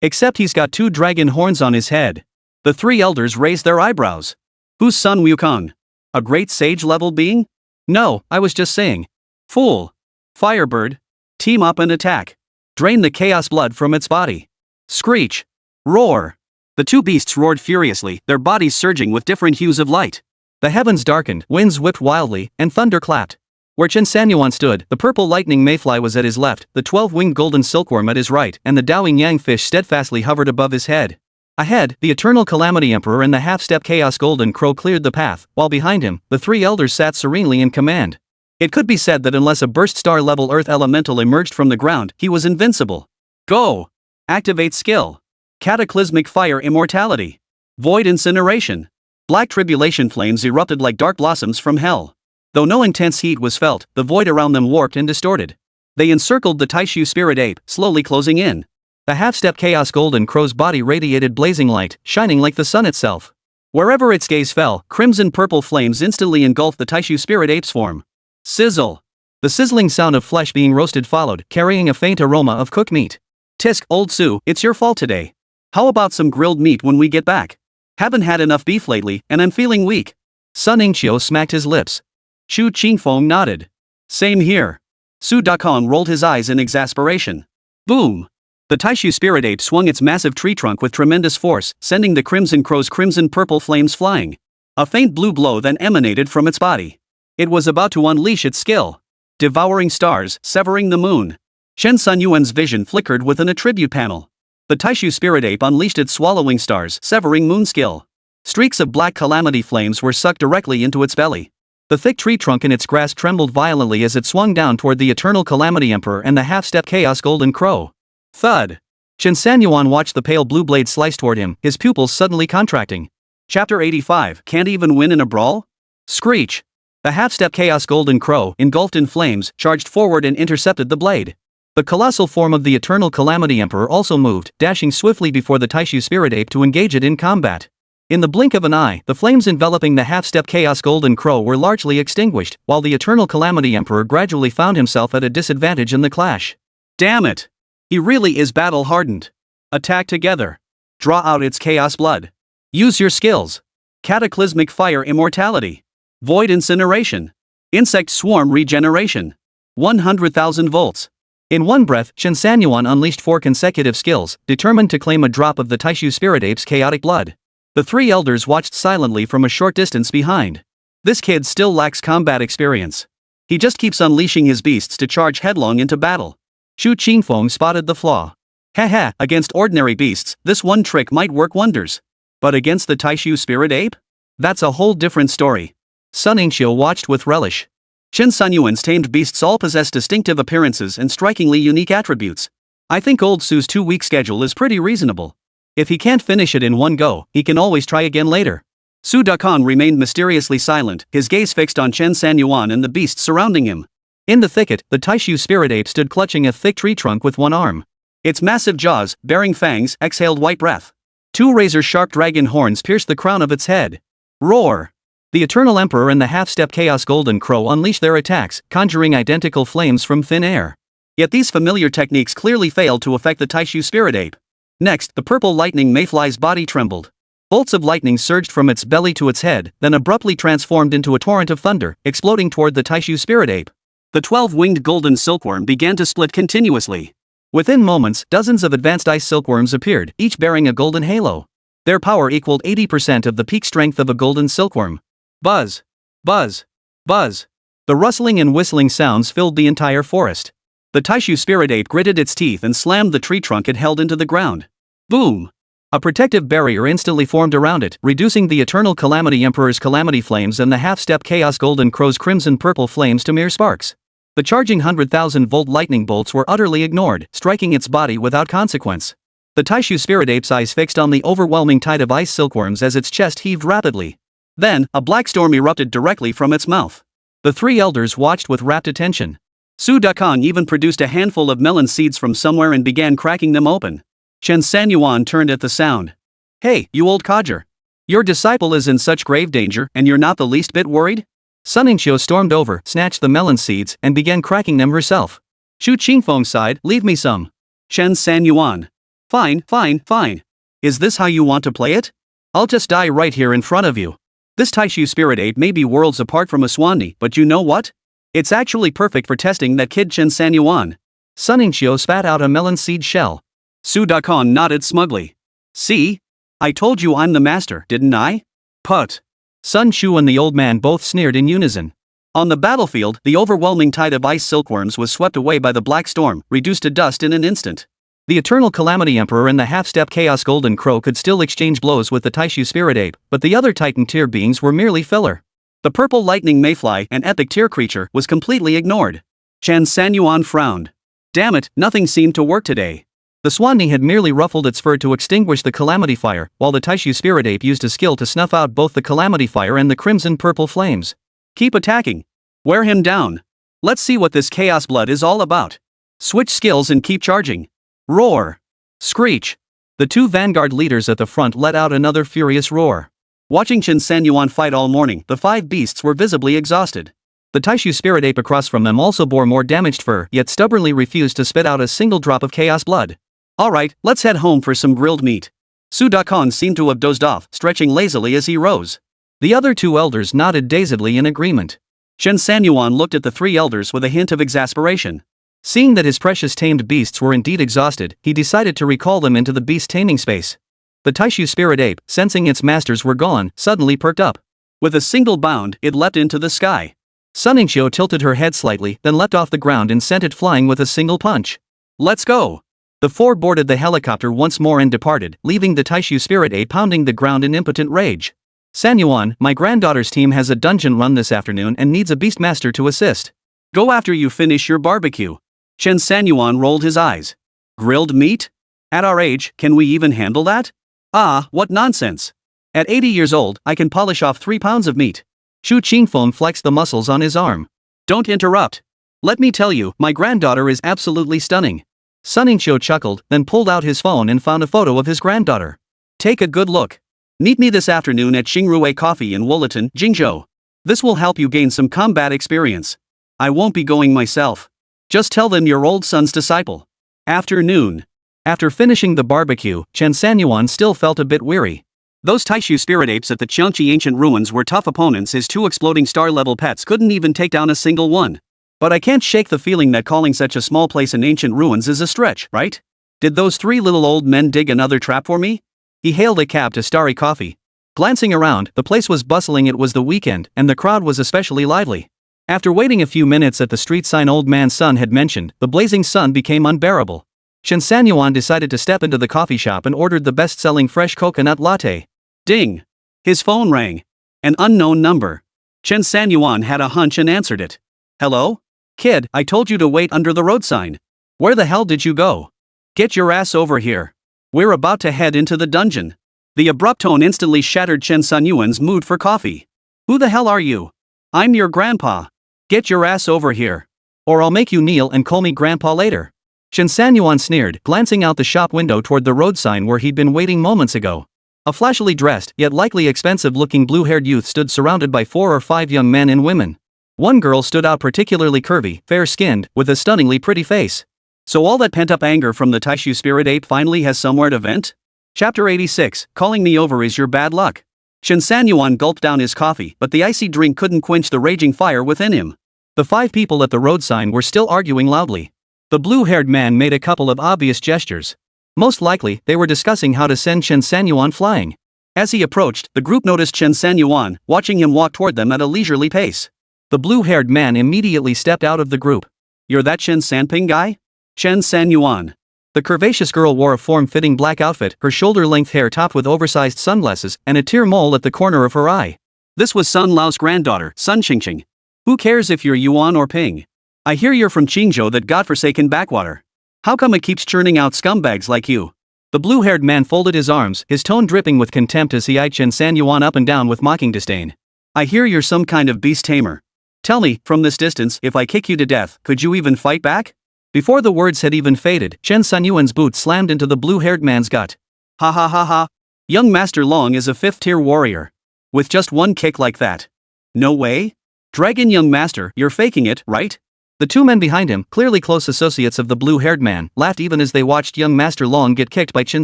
Except he's got 2 dragon horns on his head. The 3 elders raised their eyebrows. Who's Sunmmary? A great sage-level being? No, I was just saying. Fool. Firebird. Team up and attack. Drain the chaos blood from its body. Screech. Roar. The 2 beasts roared furiously, their bodies surging with different hues of light. The heavens darkened, winds whipped wildly, and thunder clapped. Where Chen Sanyuan stood, the purple lightning mayfly was at his left, the 12-winged golden silkworm at his right, and the Daoing Yang fish steadfastly hovered above his head. Ahead, the Eternal Calamity Emperor and the half-step Chaos Golden Crow cleared the path, while behind him, the 3 elders sat serenely in command. It could be said that unless a burst star-level earth elemental emerged from the ground, he was invincible. Go! Activate skill. Cataclysmic fire immortality. Void incineration. Black tribulation flames erupted like dark blossoms from hell. Though no intense heat was felt, the void around them warped and distorted. They encircled the Taishu spirit ape, slowly closing in. The half-step Chaos Golden Crow's body radiated blazing light, shining like the sun itself. Wherever its gaze fell, crimson-purple flames instantly engulfed the Taishu spirit ape's form. Sizzle! The sizzling sound of flesh being roasted followed, carrying a faint aroma of cooked meat. Tisk, old Su, it's your fault today. How about some grilled meat when we get back? Haven't had enough beef lately, and I'm feeling weak. Sunmmary smacked his lips. Shu Qingfeng nodded. Same here. Su Dakong rolled his eyes in exasperation. Boom! The Taishu spirit ape swung its massive tree trunk with tremendous force, sending the Crimson Crow's crimson-purple flames flying. A faint blue glow then emanated from its body. It was about to unleash its skill. Devouring stars, severing the moon. Chen Sanyuan's vision flickered with an attribute panel. The Taishu spirit ape unleashed its swallowing stars, severing moon skill. Streaks of black calamity flames were sucked directly into its belly. The thick tree trunk in its grasp trembled violently as it swung down toward the Eternal Calamity Emperor and the half-step Chaos Golden Crow. Thud! Chen Sanyuan watched the pale blue blade slice toward him, his pupils suddenly contracting. Chapter 85, Can't even win in a brawl? Screech! The half-step Chaos Golden Crow, engulfed in flames, charged forward and intercepted the blade. The colossal form of the Eternal Calamity Emperor also moved, dashing swiftly before the Taishu spirit ape to engage it in combat. In the blink of an eye, the flames enveloping the half-step Chaos Golden Crow were largely extinguished, while the Eternal Calamity Emperor gradually found himself at a disadvantage in the clash. Damn it! He really is battle-hardened. Attack together. Draw out its chaos blood. Use your skills. Cataclysmic fire immortality. Void incineration. Insect swarm regeneration. 100,000 volts. In one breath, Chen Sanyuan unleashed 4 consecutive skills, determined to claim a drop of the Taishu spirit ape's chaotic blood. The 3 elders watched silently from a short distance behind. This kid still lacks combat experience. He just keeps unleashing his beasts to charge headlong into battle. Shu Qingfeng spotted the flaw. Haha, against ordinary beasts, this one trick might work wonders. But against the Taishu spirit ape? That's a whole different story. Sunmmary watched with relish. Chen Sanyuan's tamed beasts all possess distinctive appearances and strikingly unique attributes. I think old Su's 2-week schedule is pretty reasonable. If he can't finish it in one go, he can always try again later. Su Dakong remained mysteriously silent, his gaze fixed on Chen Sanyuan and the beasts surrounding him. In the thicket, the Taishu spirit ape stood clutching a thick tree trunk with one arm. Its massive jaws, bearing fangs, exhaled white breath. 2 razor-sharp dragon horns pierced the crown of its head. Roar! The Eternal Emperor and the half-step Chaos Golden Crow unleash their attacks, conjuring identical flames from thin air. Yet these familiar techniques clearly failed to affect the Taishu Spirit Ape. Next, the purple lightning mayfly's body trembled. Bolts of lightning surged from its belly to its head, then abruptly transformed into a torrent of thunder, exploding toward the Taishu Spirit Ape. The 12-winged golden silkworm began to split continuously. Within moments, dozens of advanced ice silkworms appeared, each bearing a golden halo. Their power equaled 80% of the peak strength of a golden silkworm. Buzz! Buzz! Buzz! The rustling and whistling sounds filled the entire forest. The Taishu Spirit Ape gritted its teeth and slammed the tree trunk it held into the ground. Boom! A protective barrier instantly formed around it, reducing the Eternal Calamity Emperor's Calamity Flames and the half-step Chaos Golden Crow's crimson-purple flames to mere sparks. The charging 100,000-volt lightning bolts were utterly ignored, striking its body without consequence. The Taishu Spirit Ape's eyes fixed on the overwhelming tide of ice silkworms as its chest heaved rapidly. Then, a black storm erupted directly from its mouth. The three elders watched with rapt attention. Su Dakong even produced a handful of melon seeds from somewhere and began cracking them open. Chen Sanyuan turned at the sound. "Hey, you old codger. Your disciple is in such grave danger, and you're not the least bit worried?" Sunmmary stormed over, snatched the melon seeds, and began cracking them herself. Shu Qingfeng sighed, "Leave me some." Chen Sanyuan. Fine, fine, fine. Is this how you want to play it? I'll just die right here in front of you. This Taishu Spirit Ape may be worlds apart from a Swanee, but you know what? It's actually perfect for testing that kid Chen Sanyuan. Sunmmary spat out a melon seed shell. Su Dakong nodded smugly. "See? I told you I'm the master, didn't I? Put." Sun Shu and the old man both sneered in unison. On the battlefield, the overwhelming tide of ice silkworms was swept away by the black storm, reduced to dust in an instant. The Eternal Calamity Emperor and the half-step Chaos Golden Crow could still exchange blows with the Taishu Spirit Ape, but the other Titan tier beings were merely filler. The purple lightning mayfly, an epic tier creature, was completely ignored. Chen Sanyuan frowned. Damn it, nothing seemed to work today. The Swanee had merely ruffled its fur to extinguish the Calamity Fire, while the Taishu Spirit Ape used a skill to snuff out both the Calamity Fire and the crimson-purple flames. Keep attacking. Wear him down. Let's see what this chaos blood is all about. Switch skills and keep charging. Roar. Screech. The two vanguard leaders at the front let out another furious roar. Watching Chen Sanyuan fight all morning, the five beasts were visibly exhausted. The Taishu Spirit Ape across from them also bore more damaged fur, yet stubbornly refused to spit out a single drop of chaos blood. Alright, let's head home for some grilled meat. Su Dakong seemed to have dozed off, stretching lazily as he rose. The other two elders nodded dazedly in agreement. Chen Sanyuan looked at the three elders with a hint of exasperation. Seeing that his precious tamed beasts were indeed exhausted, he decided to recall them into the beast taming space. The Taishu Spirit Ape, sensing its masters were gone, suddenly perked up. With a single bound, it leapt into the sky. Sunmmary tilted her head slightly, then leapt off the ground and sent it flying with a single punch. Let's go! The four boarded the helicopter once more and departed, leaving the Taishu Spirit Ape pounding the ground in impotent rage. Sanyuan, my granddaughter's team has a dungeon run this afternoon and needs a beastmaster to assist. Go after you finish your barbecue. Chen Sanyuan rolled his eyes. Grilled meat? At our age, can we even handle that? Ah, what nonsense. At 80 years old, I can polish off 3 pounds of meat. Shu Qingfeng flexed the muscles on his arm. Don't interrupt. Let me tell you, my granddaughter is absolutely stunning. Sunmmary chuckled, then pulled out his phone and found a photo of his granddaughter. Take a good look. Meet me this afternoon at Qingzhou Coffee in Wulaton, Qingzhou. This will help you gain some combat experience. I won't be going myself. Just tell them your old son's disciple. Afternoon. After finishing the barbecue, Chen Sanyuan still felt a bit weary. Those Taishu Spirit Apes at the Qingzhou ancient ruins were tough opponents. His 2 exploding star-level pets couldn't even take down a single one. But I can't shake the feeling that calling such a small place an ancient ruins is a stretch, right? Did those 3 little old men dig another trap for me? He hailed a cab to Starry Coffee. Glancing around, the place was bustling. It was the weekend, and the crowd was especially lively. After waiting a few minutes at the street sign old man's son had mentioned, the blazing sun became unbearable. Chen Sanyuan decided to step into the coffee shop and ordered the best-selling fresh coconut latte. Ding! His phone rang. An unknown number. Chen Sanyuan had a hunch and answered it. Hello? Kid, I told you to wait under the road sign. Where the hell did you go? Get your ass over here. We're about to head into the dungeon. The abrupt tone instantly shattered Chen Sanyuan's mood for coffee. Who the hell are you? I'm your grandpa. Get your ass over here. Or I'll make you kneel and call me grandpa later. Chen Sanyuan sneered, glancing out the shop window toward the road sign where he'd been waiting moments ago. A flashily dressed, yet likely expensive-looking blue-haired youth stood surrounded by 4 or 5 young men and women. One girl stood out particularly curvy, fair-skinned, with a stunningly pretty face. So all that pent-up anger from the Taishu spirit ape finally has somewhere to vent? Chapter 86, Calling me over is your bad luck. Chen Sanyuan gulped down his coffee, but the icy drink couldn't quench the raging fire within him. The 5 people at the road sign were still arguing loudly. The blue-haired man made a couple of obvious gestures. Most likely, they were discussing how to send Chen Sanyuan flying. As he approached, the group noticed Chen Sanyuan, watching him walk toward them at a leisurely pace. The blue-haired man immediately stepped out of the group. You're that Chen Sanping guy? Chen Sanyuan. The curvaceous girl wore a form-fitting black outfit, her shoulder-length hair topped with oversized sunglasses, and a tear mole at the corner of her eye. This was Sun Lao's granddaughter, Sun Qingzhou. Who cares if you're Yuan or Ping? I hear you're from Qingzhou, that godforsaken backwater. How come it keeps churning out scumbags like you? The blue-haired man folded his arms, his tone dripping with contempt as he eyed Chen Sanyuan up and down with mocking disdain. I hear you're some kind of beast tamer. Tell me, from this distance, if I kick you to death, could you even fight back? Before the words had even faded, Chen Sanyuan's boot slammed into the blue-haired man's gut. Ha ha ha ha. Young Master Long is a 5th-tier warrior. With just one kick like that. No way? Dragon Young Master, you're faking it, right? The 2 men behind him, clearly close associates of the blue-haired man, laughed even as they watched young Master Long get kicked by Chen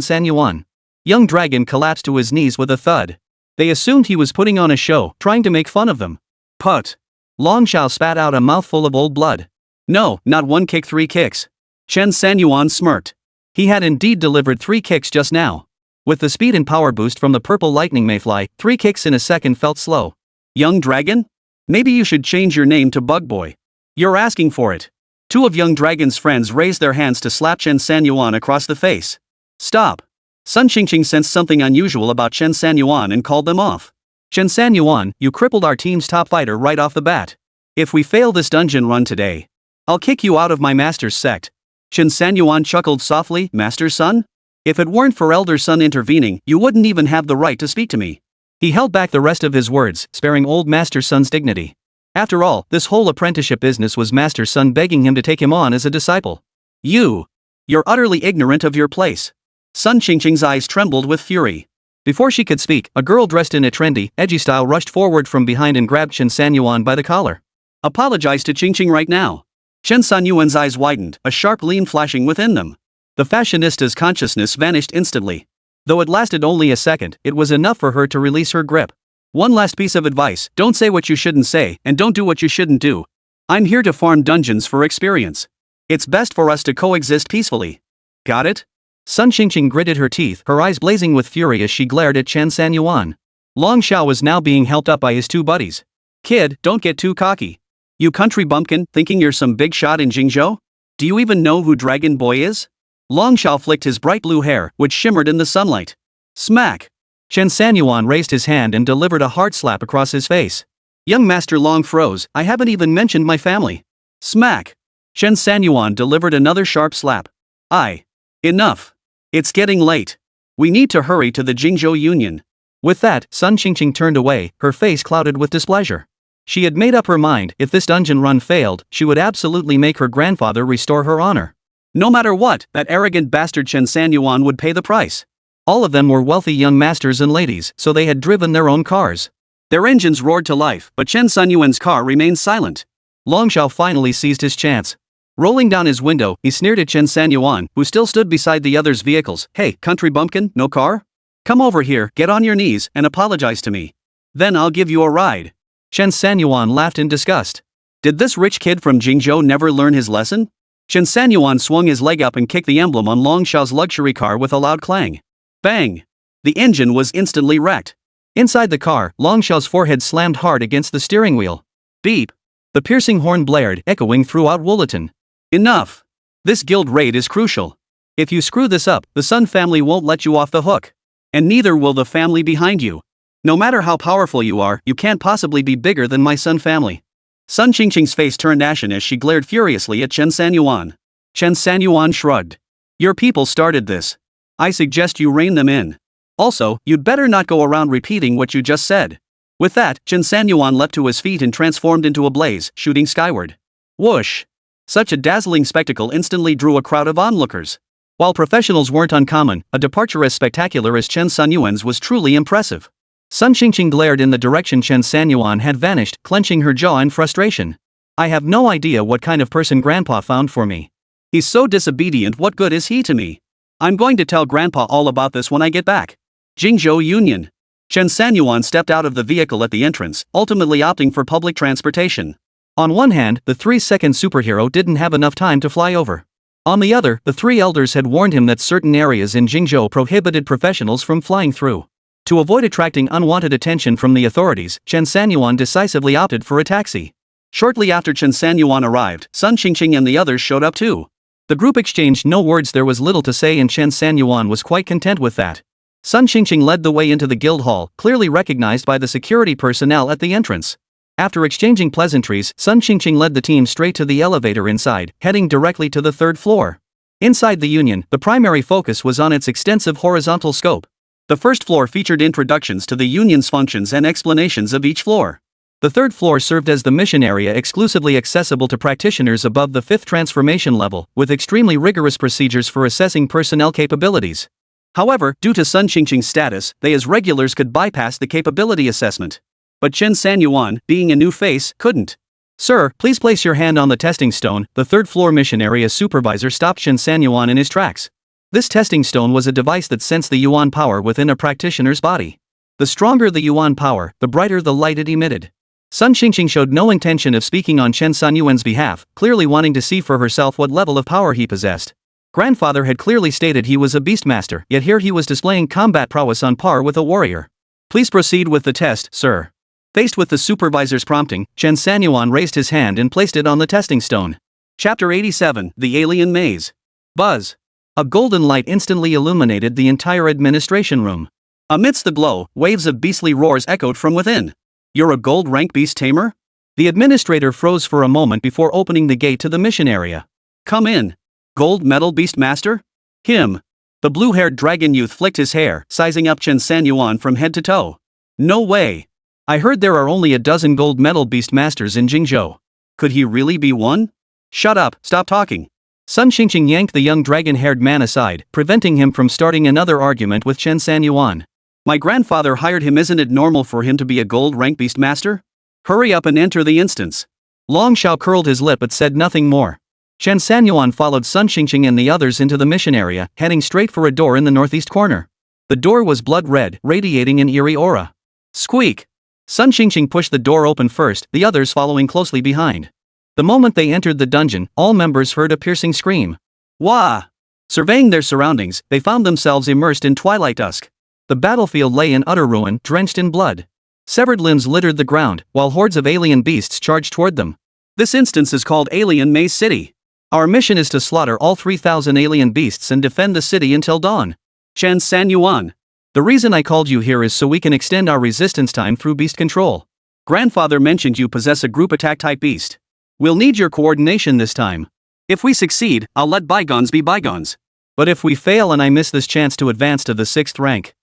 Sanyuan. Young Dragon collapsed to his knees with a thud. They assumed he was putting on a show, trying to make fun of them. Put. Long Xiao spat out a mouthful of old blood. No, not 1 kick, 3 kicks. Chen Sanyuan smirked. He had indeed delivered 3 kicks just now. With the speed and power boost from the purple lightning mayfly, 3 kicks in a second felt slow. Young Dragon? Maybe you should change your name to Bug Boy. You're asking for it. 2 of Young Dragon's friends raised their hands to slap Chen Sanyuan across the face. Stop. Sun Qingzhou sensed something unusual about Chen Sanyuan and called them off. Chen Sanyuan, you crippled our team's top fighter right off the bat. If we fail this dungeon run today, I'll kick you out of my master's sect. Chen Sanyuan chuckled softly. Master's son? If it weren't for Elder Sun intervening, you wouldn't even have the right to speak to me. He held back the rest of his words, sparing old Master Sun's dignity. After all, this whole apprenticeship business was Master Sun begging him to take him on as a disciple. You're utterly ignorant of your place. Sun Qingzhou's eyes trembled with fury. Before she could speak, a girl dressed in a trendy, edgy style rushed forward from behind and grabbed Chen Sanyuan by the collar. Apologize to Qingzhou right now. Chen Sanyuan's eyes widened, a sharp gleam flashing within them. The fashionista's consciousness vanished instantly. Though it lasted only a second, it was enough for her to release her grip. One last piece of advice, don't say what you shouldn't say, and don't do what you shouldn't do. I'm here to farm dungeons for experience. It's best for us to coexist peacefully. Got it? Sun Qingzhou gritted her teeth, her eyes blazing with fury as she glared at Chen Sanyuan. Long Xiao was now being helped up by his 2 buddies. Kid, don't get too cocky. You country bumpkin, thinking you're some big shot in Qingzhou? Do you even know who Dragon Boy is? Long Xiao flicked his bright blue hair, which shimmered in the sunlight. Smack! Chen Sanyuan raised his hand and delivered a hard slap across his face. Young Master Long froze. I haven't even mentioned my family. Smack! Chen Sanyuan delivered another sharp slap. Enough. It's getting late. We need to hurry to the Qingzhou Union. With that, Sun Qingzhou turned away, her face clouded with displeasure. She had made up her mind, if this dungeon run failed, she would absolutely make her grandfather restore her honor. No matter what, that arrogant bastard Chen Sanyuan would pay the price. All of them were wealthy young masters and ladies, so they had driven their own cars. Their engines roared to life, but Chen Sanyuan's car remained silent. Long Xiao finally seized his chance. Rolling down his window, he sneered at Chen Sanyuan, who still stood beside the others' vehicles. Hey, country bumpkin, no car? Come over here, get on your knees, and apologize to me. Then I'll give you a ride. Chen Sanyuan laughed in disgust. Did this rich kid from Qingzhou never learn his lesson? Chen Sanyuan swung his leg up and kicked the emblem on Long Xiao's luxury car with a loud clang. Bang! The engine was instantly wrecked. Inside the car, Long Xiao's forehead slammed hard against the steering wheel. Beep! The piercing horn blared, echoing throughout Woolaton. Enough! This guild raid is crucial. If you screw this up, the Sun family won't let you off the hook. And neither will the family behind you. No matter how powerful you are, you can't possibly be bigger than my Sun family. Sun Qingzhou's face turned ashen as she glared furiously at Chen Sanyuan. Chen Sanyuan shrugged. Your people started this. I suggest you rein them in. Also, you'd better not go around repeating what you just said. With that, Chen Sanyuan leapt to his feet and transformed into a blaze, shooting skyward. Whoosh! Such a dazzling spectacle instantly drew a crowd of onlookers. While professionals weren't uncommon, a departure as spectacular as Chen Sanyuan's was truly impressive. Sun Qingqing glared in the direction Chen Sanyuan had vanished, clenching her jaw in frustration. I have no idea what kind of person Grandpa found for me. He's so disobedient, what good is he to me? I'm going to tell Grandpa all about this when I get back. Qingzhou Union. Chen Sanyuan stepped out of the vehicle at the entrance, ultimately opting for public transportation. On one hand, the 3-second superhero didn't have enough time to fly over. On the other, the three elders had warned him that certain areas in Qingzhou prohibited professionals from flying through. To avoid attracting unwanted attention from the authorities, Chen Sanyuan decisively opted for a taxi. Shortly after Chen Sanyuan arrived, Sun Qingqing and the others showed up too. The group exchanged no words. There was little to say and Chen Sanyuan was quite content with that. Sun Qingqing led the way into the guild hall, clearly recognized by the security personnel at the entrance. After exchanging pleasantries, Sun Qingqing led the team straight to the elevator inside, heading directly to the 3rd floor. Inside the Union, the primary focus was on its extensive horizontal scope. The 1st floor featured introductions to the Union's functions and explanations of each floor. The 3rd floor served as the mission area exclusively accessible to practitioners above the 5th transformation level, with extremely rigorous procedures for assessing personnel capabilities. However, due to Sun Qingqing's status, they as regulars could bypass the capability assessment. But Chen Sanyuan, being a new face, couldn't. Sir, please place your hand on the testing stone. The 3rd floor mission area supervisor stopped Chen Sanyuan in his tracks. This testing stone was a device that sensed the yuan power within a practitioner's body. The stronger the yuan power, the brighter the light it emitted. Sun Qingqing showed no intention of speaking on Chen Sanyuan's behalf, clearly wanting to see for herself what level of power he possessed. Grandfather had clearly stated he was a beastmaster, yet here he was displaying combat prowess on par with a warrior. Please proceed with the test, sir. Faced with the supervisor's prompting, Chen Sanyuan raised his hand and placed it on the testing stone. Chapter 87, The Alien Maze. Buzz. A golden light instantly illuminated the entire administration room. Amidst the glow, waves of beastly roars echoed from within. You're a gold-rank Beast Tamer? The administrator froze for a moment before opening the gate to the mission area. Come in. Gold medal Beastmaster? Him. The blue-haired dragon youth flicked his hair, sizing up Chen Sanyuan from head to toe. No way. I heard there are only a dozen gold medal Beastmasters in Qingzhou. Could he really be one? Shut up, stop talking. Sun Qingqing yanked the young dragon-haired man aside, preventing him from starting another argument with Chen Sanyuan. My grandfather hired him. Isn't it normal for him to be a gold-rank Beastmaster? Hurry up and enter the instance. Long Shao curled his lip but said nothing more. Chen Sanyuan followed Sun Qingqing and the others into the mission area, heading straight for a door in the northeast corner. The door was blood red, radiating an eerie aura. Squeak! Sun Qingqing pushed the door open first, the others following closely behind. The moment they entered the dungeon, all members heard a piercing scream. Wah! Surveying their surroundings, they found themselves immersed in twilight dusk. The battlefield lay in utter ruin, drenched in blood. Severed limbs littered the ground, while hordes of alien beasts charged toward them. This instance is called Alien Maze City. Our mission is to slaughter all 3,000 alien beasts and defend the city until dawn. Chen Sanyuan. The reason I called you here is so we can extend our resistance time through beast control. Grandfather mentioned you possess a group attack type beast. We'll need your coordination this time. If we succeed, I'll let bygones be bygones. But if we fail and I miss this chance to advance to the 6th rank,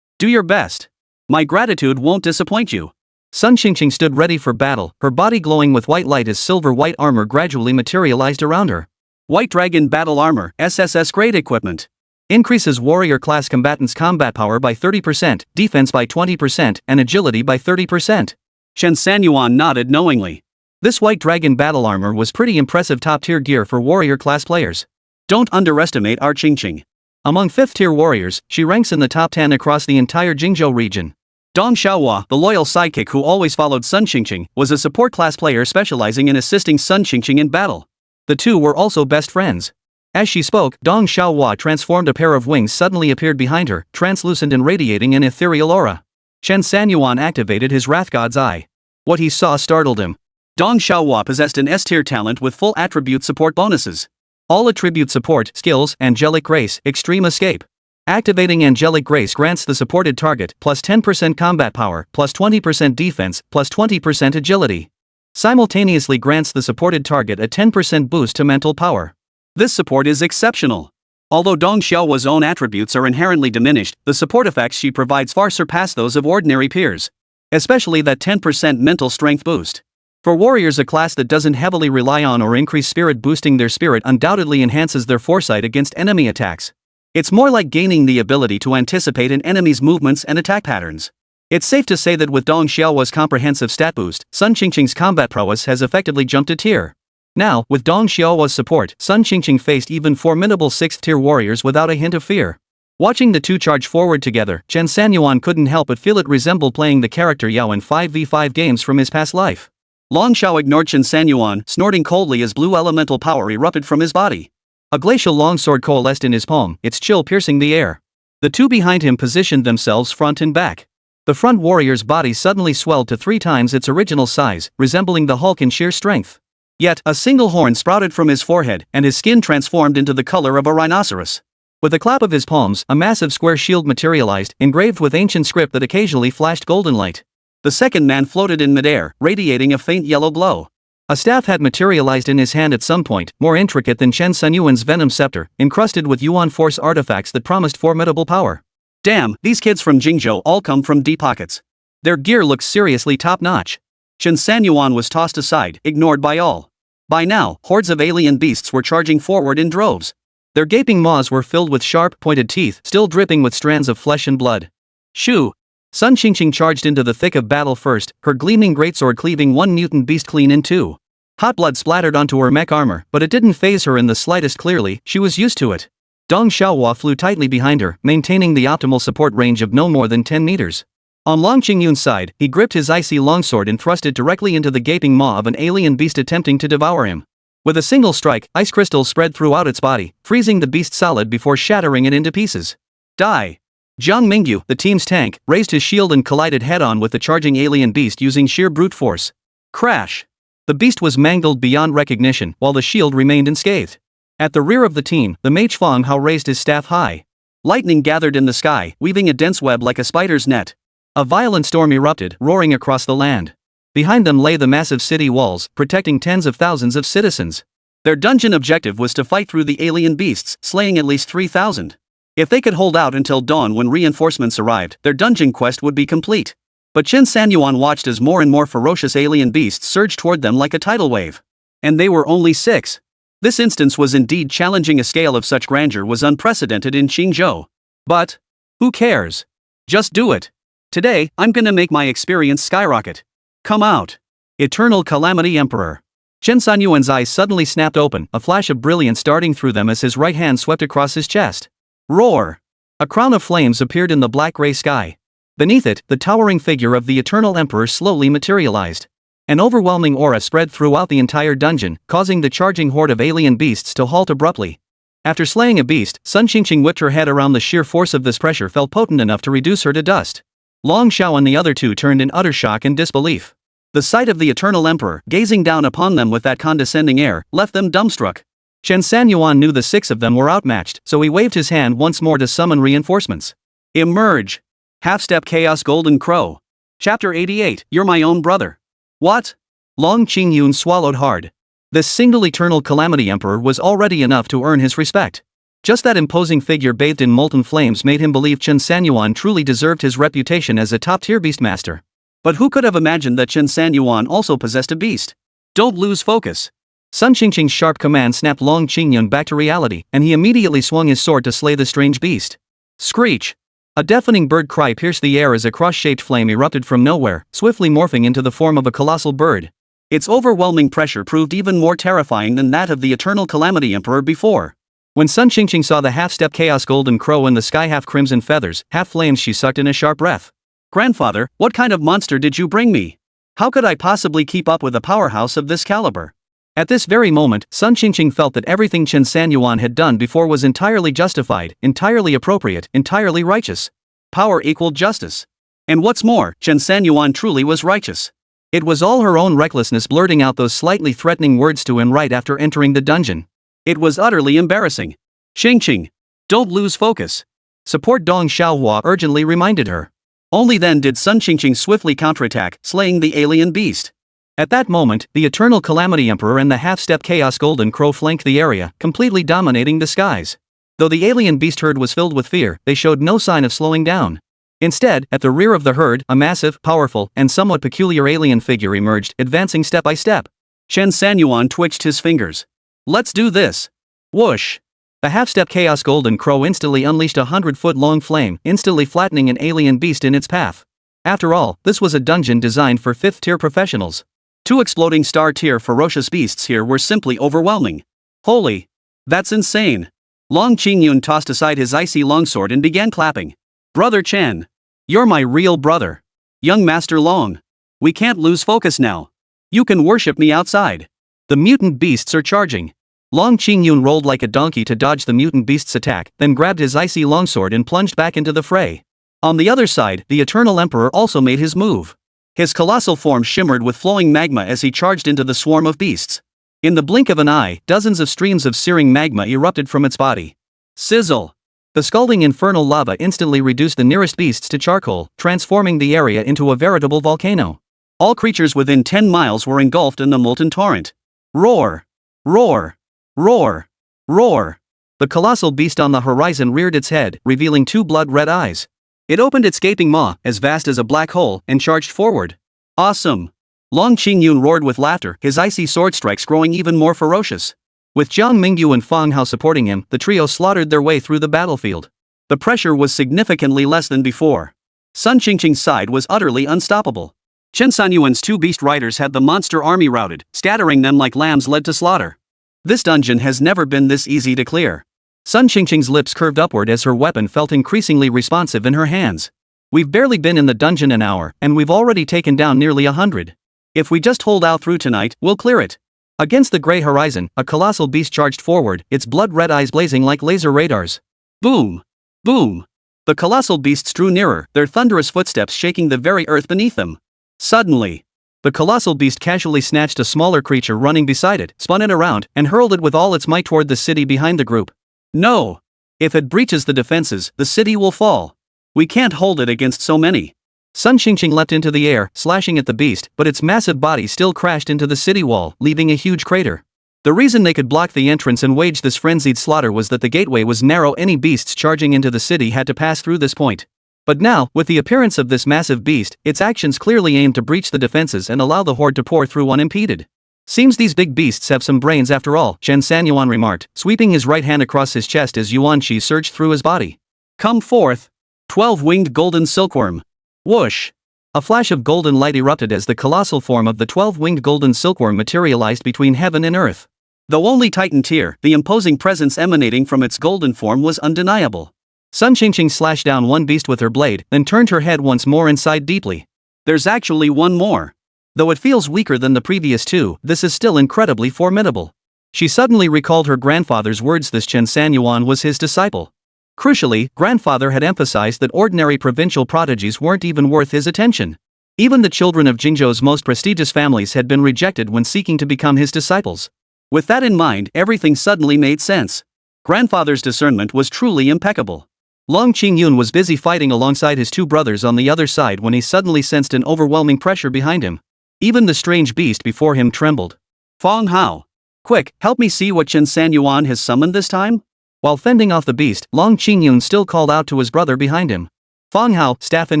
do your best. My gratitude won't disappoint you. Sun Qingqing stood ready for battle, her body glowing with white light as silver-white armor gradually materialized around her. White Dragon Battle Armor, SSS grade equipment. Increases warrior class combatants' combat power by 30%, defense by 20%, and agility by 30%. Chen Sanyuan nodded knowingly. This White Dragon Battle Armor was pretty impressive top-tier gear for warrior class players. Don't underestimate our Qingqing. Among 5th-tier warriors, she ranks in the top 10 across the entire Qingzhou region. Dong Xiaohua, the loyal sidekick who always followed Sun Qingqing, was a support class player specializing in assisting Sun Qingqing in battle. The two were also best friends. As she spoke, Dong Xiaohua transformed. A pair of wings suddenly appeared behind her, translucent and radiating an ethereal aura. Chen Sanyuan activated his Wrath God's Eye. What he saw startled him. Dong Xiaohua possessed an S-tier talent with full attribute support bonuses. All attribute support, skills, Angelic Grace, Extreme Escape. Activating Angelic Grace grants the supported target plus 10% combat power, plus 20% defense, plus 20% agility. Simultaneously grants the supported target a 10% boost to mental power. This support is exceptional. Although Dong Xiaohua's own attributes are inherently diminished, the support effects she provides far surpass those of ordinary peers. Especially that 10% mental strength boost. For warriors, a class that doesn't heavily rely on or increase spirit boosting their spirit undoubtedly enhances their foresight against enemy attacks. It's more like gaining the ability to anticipate an enemy's movements and attack patterns. It's safe to say that with Dong Xiaohua's comprehensive stat boost, Sun Qingqing's combat prowess has effectively jumped a tier. Now, with Dong Xiaohua's support, Sun Qingqing faced even formidable 6th-tier warriors without a hint of fear. Watching the two charge forward together, Chen Sanyuan couldn't help but feel it resembled playing the character Yao in 5v5 games from his past life. Long Xiao ignored Chen Sanyuan, snorting coldly as blue elemental power erupted from his body. A glacial longsword coalesced in his palm, its chill piercing the air. The two behind him positioned themselves front and back. The front warrior's body suddenly swelled to 3 times its original size, resembling the Hulk in sheer strength. Yet, a single horn sprouted from his forehead, and his skin transformed into the color of a rhinoceros. With a clap of his palms, a massive square shield materialized, engraved with ancient script that occasionally flashed golden light. The second man floated in midair, radiating a faint yellow glow. A staff had materialized in his hand at some point, more intricate than Chen Sanyuan's venom scepter, encrusted with Yuan Force artifacts that promised formidable power. Damn, these kids from Qingzhou all come from deep pockets. Their gear looks seriously top-notch. Chen Sanyuan was tossed aside, ignored by all. By now, hordes of alien beasts were charging forward in droves. Their gaping maws were filled with sharp, pointed teeth, still dripping with strands of flesh and blood. Shoo! Sun Qingqing charged into the thick of battle first, her gleaming greatsword cleaving one mutant beast clean in two. Hot blood splattered onto her mech armor, but it didn't faze her in the slightest. Clearly, she was used to it. Dong Xiaohua flew tightly behind her, maintaining the optimal support range of no more than 10 meters. On Long Qingyun's side, he gripped his icy longsword and thrust it directly into the gaping maw of an alien beast attempting to devour him. With a single strike, ice crystals spread throughout its body, freezing the beast solid before shattering it into pieces. Die! Jiang Mingyu, the team's tank, raised his shield and collided head-on with the charging alien beast using sheer brute force. Crash! The beast was mangled beyond recognition, while the shield remained unscathed. At the rear of the team, the mage Feng Hao raised his staff high. Lightning gathered in the sky, weaving a dense web like a spider's net. A violent storm erupted, roaring across the land. Behind them lay the massive city walls, protecting tens of thousands of citizens. Their dungeon objective was to fight through the alien beasts, slaying at least 3,000. If they could hold out until dawn when reinforcements arrived, their dungeon quest would be complete. But Chen Sanyuan watched as more and more ferocious alien beasts surged toward them like a tidal wave. And they were only 6. This instance was indeed challenging. A scale of such grandeur was unprecedented in Qingzhou. But who cares? Just do it. Today, I'm gonna make my experience skyrocket. Come out. Eternal Calamity Emperor. Chen Sanyuan's eyes suddenly snapped open, a flash of brilliance darting through them as his right hand swept across his chest. Roar! A crown of flames appeared in the black-gray sky. Beneath it, the towering figure of the Eternal Emperor slowly materialized. An overwhelming aura spread throughout the entire dungeon, causing the charging horde of alien beasts to halt abruptly. After slaying a beast, Sun Qingqing whipped her head around. The sheer force of this pressure felt potent enough to reduce her to dust. Long Xiao and the other two turned in utter shock and disbelief. The sight of the Eternal Emperor, gazing down upon them with that condescending air, left them dumbstruck. Chen Sanyuan knew the 6 of them were outmatched, so he waved his hand once more to summon reinforcements. Emerge! Half-step Chaos Golden Crow. Chapter 88, You're my own brother. What? Long Qingyun swallowed hard. This single Eternal Calamity Emperor was already enough to earn his respect. Just that imposing figure bathed in molten flames made him believe Chen Sanyuan truly deserved his reputation as a top-tier beastmaster. But who could have imagined that Chen Sanyuan also possessed a beast? Don't lose focus. Sun Qingqing's sharp command snapped Long Qingyun back to reality, and he immediately swung his sword to slay the strange beast. Screech! A deafening bird cry pierced the air as a cross-shaped flame erupted from nowhere, swiftly morphing into the form of a colossal bird. Its overwhelming pressure proved even more terrifying than that of the Eternal Calamity Emperor before. When Sun Qingqing saw the half-step Chaos Golden Crow in the sky, half crimson feathers, half flames, she sucked in a sharp breath. Grandfather, what kind of monster did you bring me? How could I possibly keep up with a powerhouse of this caliber? At this very moment, Sun Qingqing felt that everything Chen Sanyuan had done before was entirely justified, entirely appropriate, entirely righteous. Power equaled justice. And what's more, Chen Sanyuan truly was righteous. It was all her own recklessness blurting out those slightly threatening words to him right after entering the dungeon. It was utterly embarrassing. Qingqing, don't lose focus. Support Dong Xiaohua urgently reminded her. Only then did Sun Qingqing swiftly counterattack, slaying the alien beast. At that moment, the Eternal Calamity Emperor and the half-step Chaos Golden Crow flanked the area, completely dominating the skies. Though the alien beast herd was filled with fear, they showed no sign of slowing down. Instead, at the rear of the herd, a massive, powerful, and somewhat peculiar alien figure emerged, advancing step by step. Chen Sanyuan twitched his fingers. Let's do this. Whoosh. The half-step Chaos Golden Crow instantly unleashed a 100-foot-long flame, instantly flattening an alien beast in its path. After all, this was a dungeon designed for 5th-tier professionals. 2 exploding star-tier ferocious beasts here were simply overwhelming. Holy. That's insane. Long Qingyun tossed aside his icy longsword and began clapping. Brother Chen. You're my real brother. Young Master Long. We can't lose focus now. You can worship me outside. The mutant beasts are charging. Long Qingyun rolled like a donkey to dodge the mutant beast's attack, then grabbed his icy longsword and plunged back into the fray. On the other side, the Eternal Emperor also made his move. His colossal form shimmered with flowing magma as he charged into the swarm of beasts. In the blink of an eye, dozens of streams of searing magma erupted from its body. Sizzle! The scalding infernal lava instantly reduced the nearest beasts to charcoal, transforming the area into a veritable volcano. All creatures within 10 miles were engulfed in the molten torrent. Roar! Roar! Roar! Roar! The colossal beast on the horizon reared its head, revealing 2 blood-red eyes. It opened its gaping maw, as vast as a black hole, and charged forward. Awesome! Long Qingyun roared with laughter, his icy sword strikes growing even more ferocious. With Jiang Mingyu and Fang Hao supporting him, the trio slaughtered their way through the battlefield. The pressure was significantly less than before. Sun Qingqing's side was utterly unstoppable. Chen Sanyuan's 2 beast riders had the monster army routed, scattering them like lambs led to slaughter. This dungeon has never been this easy to clear. Sun Qingqing's lips curved upward as her weapon felt increasingly responsive in her hands. We've barely been in the dungeon an hour, and we've already taken down nearly 100. If we just hold out through tonight, we'll clear it. Against the gray horizon, a colossal beast charged forward, its blood-red eyes blazing like laser radars. Boom! Boom! The colossal beasts drew nearer, their thunderous footsteps shaking the very earth beneath them. Suddenly, the colossal beast casually snatched a smaller creature running beside it, spun it around, and hurled it with all its might toward the city behind the group. No! If it breaches the defenses, the city will fall. We can't hold it against so many. Sun Qingqing leapt into the air, slashing at the beast, but its massive body still crashed into the city wall, leaving a huge crater. The reason they could block the entrance and wage this frenzied slaughter was that the gateway was narrow. Any beasts charging into the city had to pass through this point. But now, with the appearance of this massive beast, its actions clearly aimed to breach the defenses and allow the horde to pour through unimpeded. Seems these big beasts have some brains after all, Chen Sanyuan remarked, sweeping his right hand across his chest as Yuan Qi surged through his body. Come forth! 12-winged golden silkworm. Whoosh! A flash of golden light erupted as the colossal form of the 12-winged golden silkworm materialized between heaven and earth. Though only Titan tier, the imposing presence emanating from its golden form was undeniable. Sun Qingqing slashed down one beast with her blade, then turned her head once more and sighed deeply. There's actually one more. Though it feels weaker than the previous 2, this is still incredibly formidable. She suddenly recalled her grandfather's words. This Chen Sanyuan was his disciple. Crucially, grandfather had emphasized that ordinary provincial prodigies weren't even worth his attention. Even the children of Qingzhou's most prestigious families had been rejected when seeking to become his disciples. With that in mind, everything suddenly made sense. Grandfather's discernment was truly impeccable. Long Qingyun was busy fighting alongside his 2 brothers on the other side when he suddenly sensed an overwhelming pressure behind him. Even the strange beast before him trembled. Fang Hao! Quick, help me see what Chen Sanyuan has summoned this time? While fending off the beast, Long Qingyun still called out to his brother behind him. Fang Hao, staff in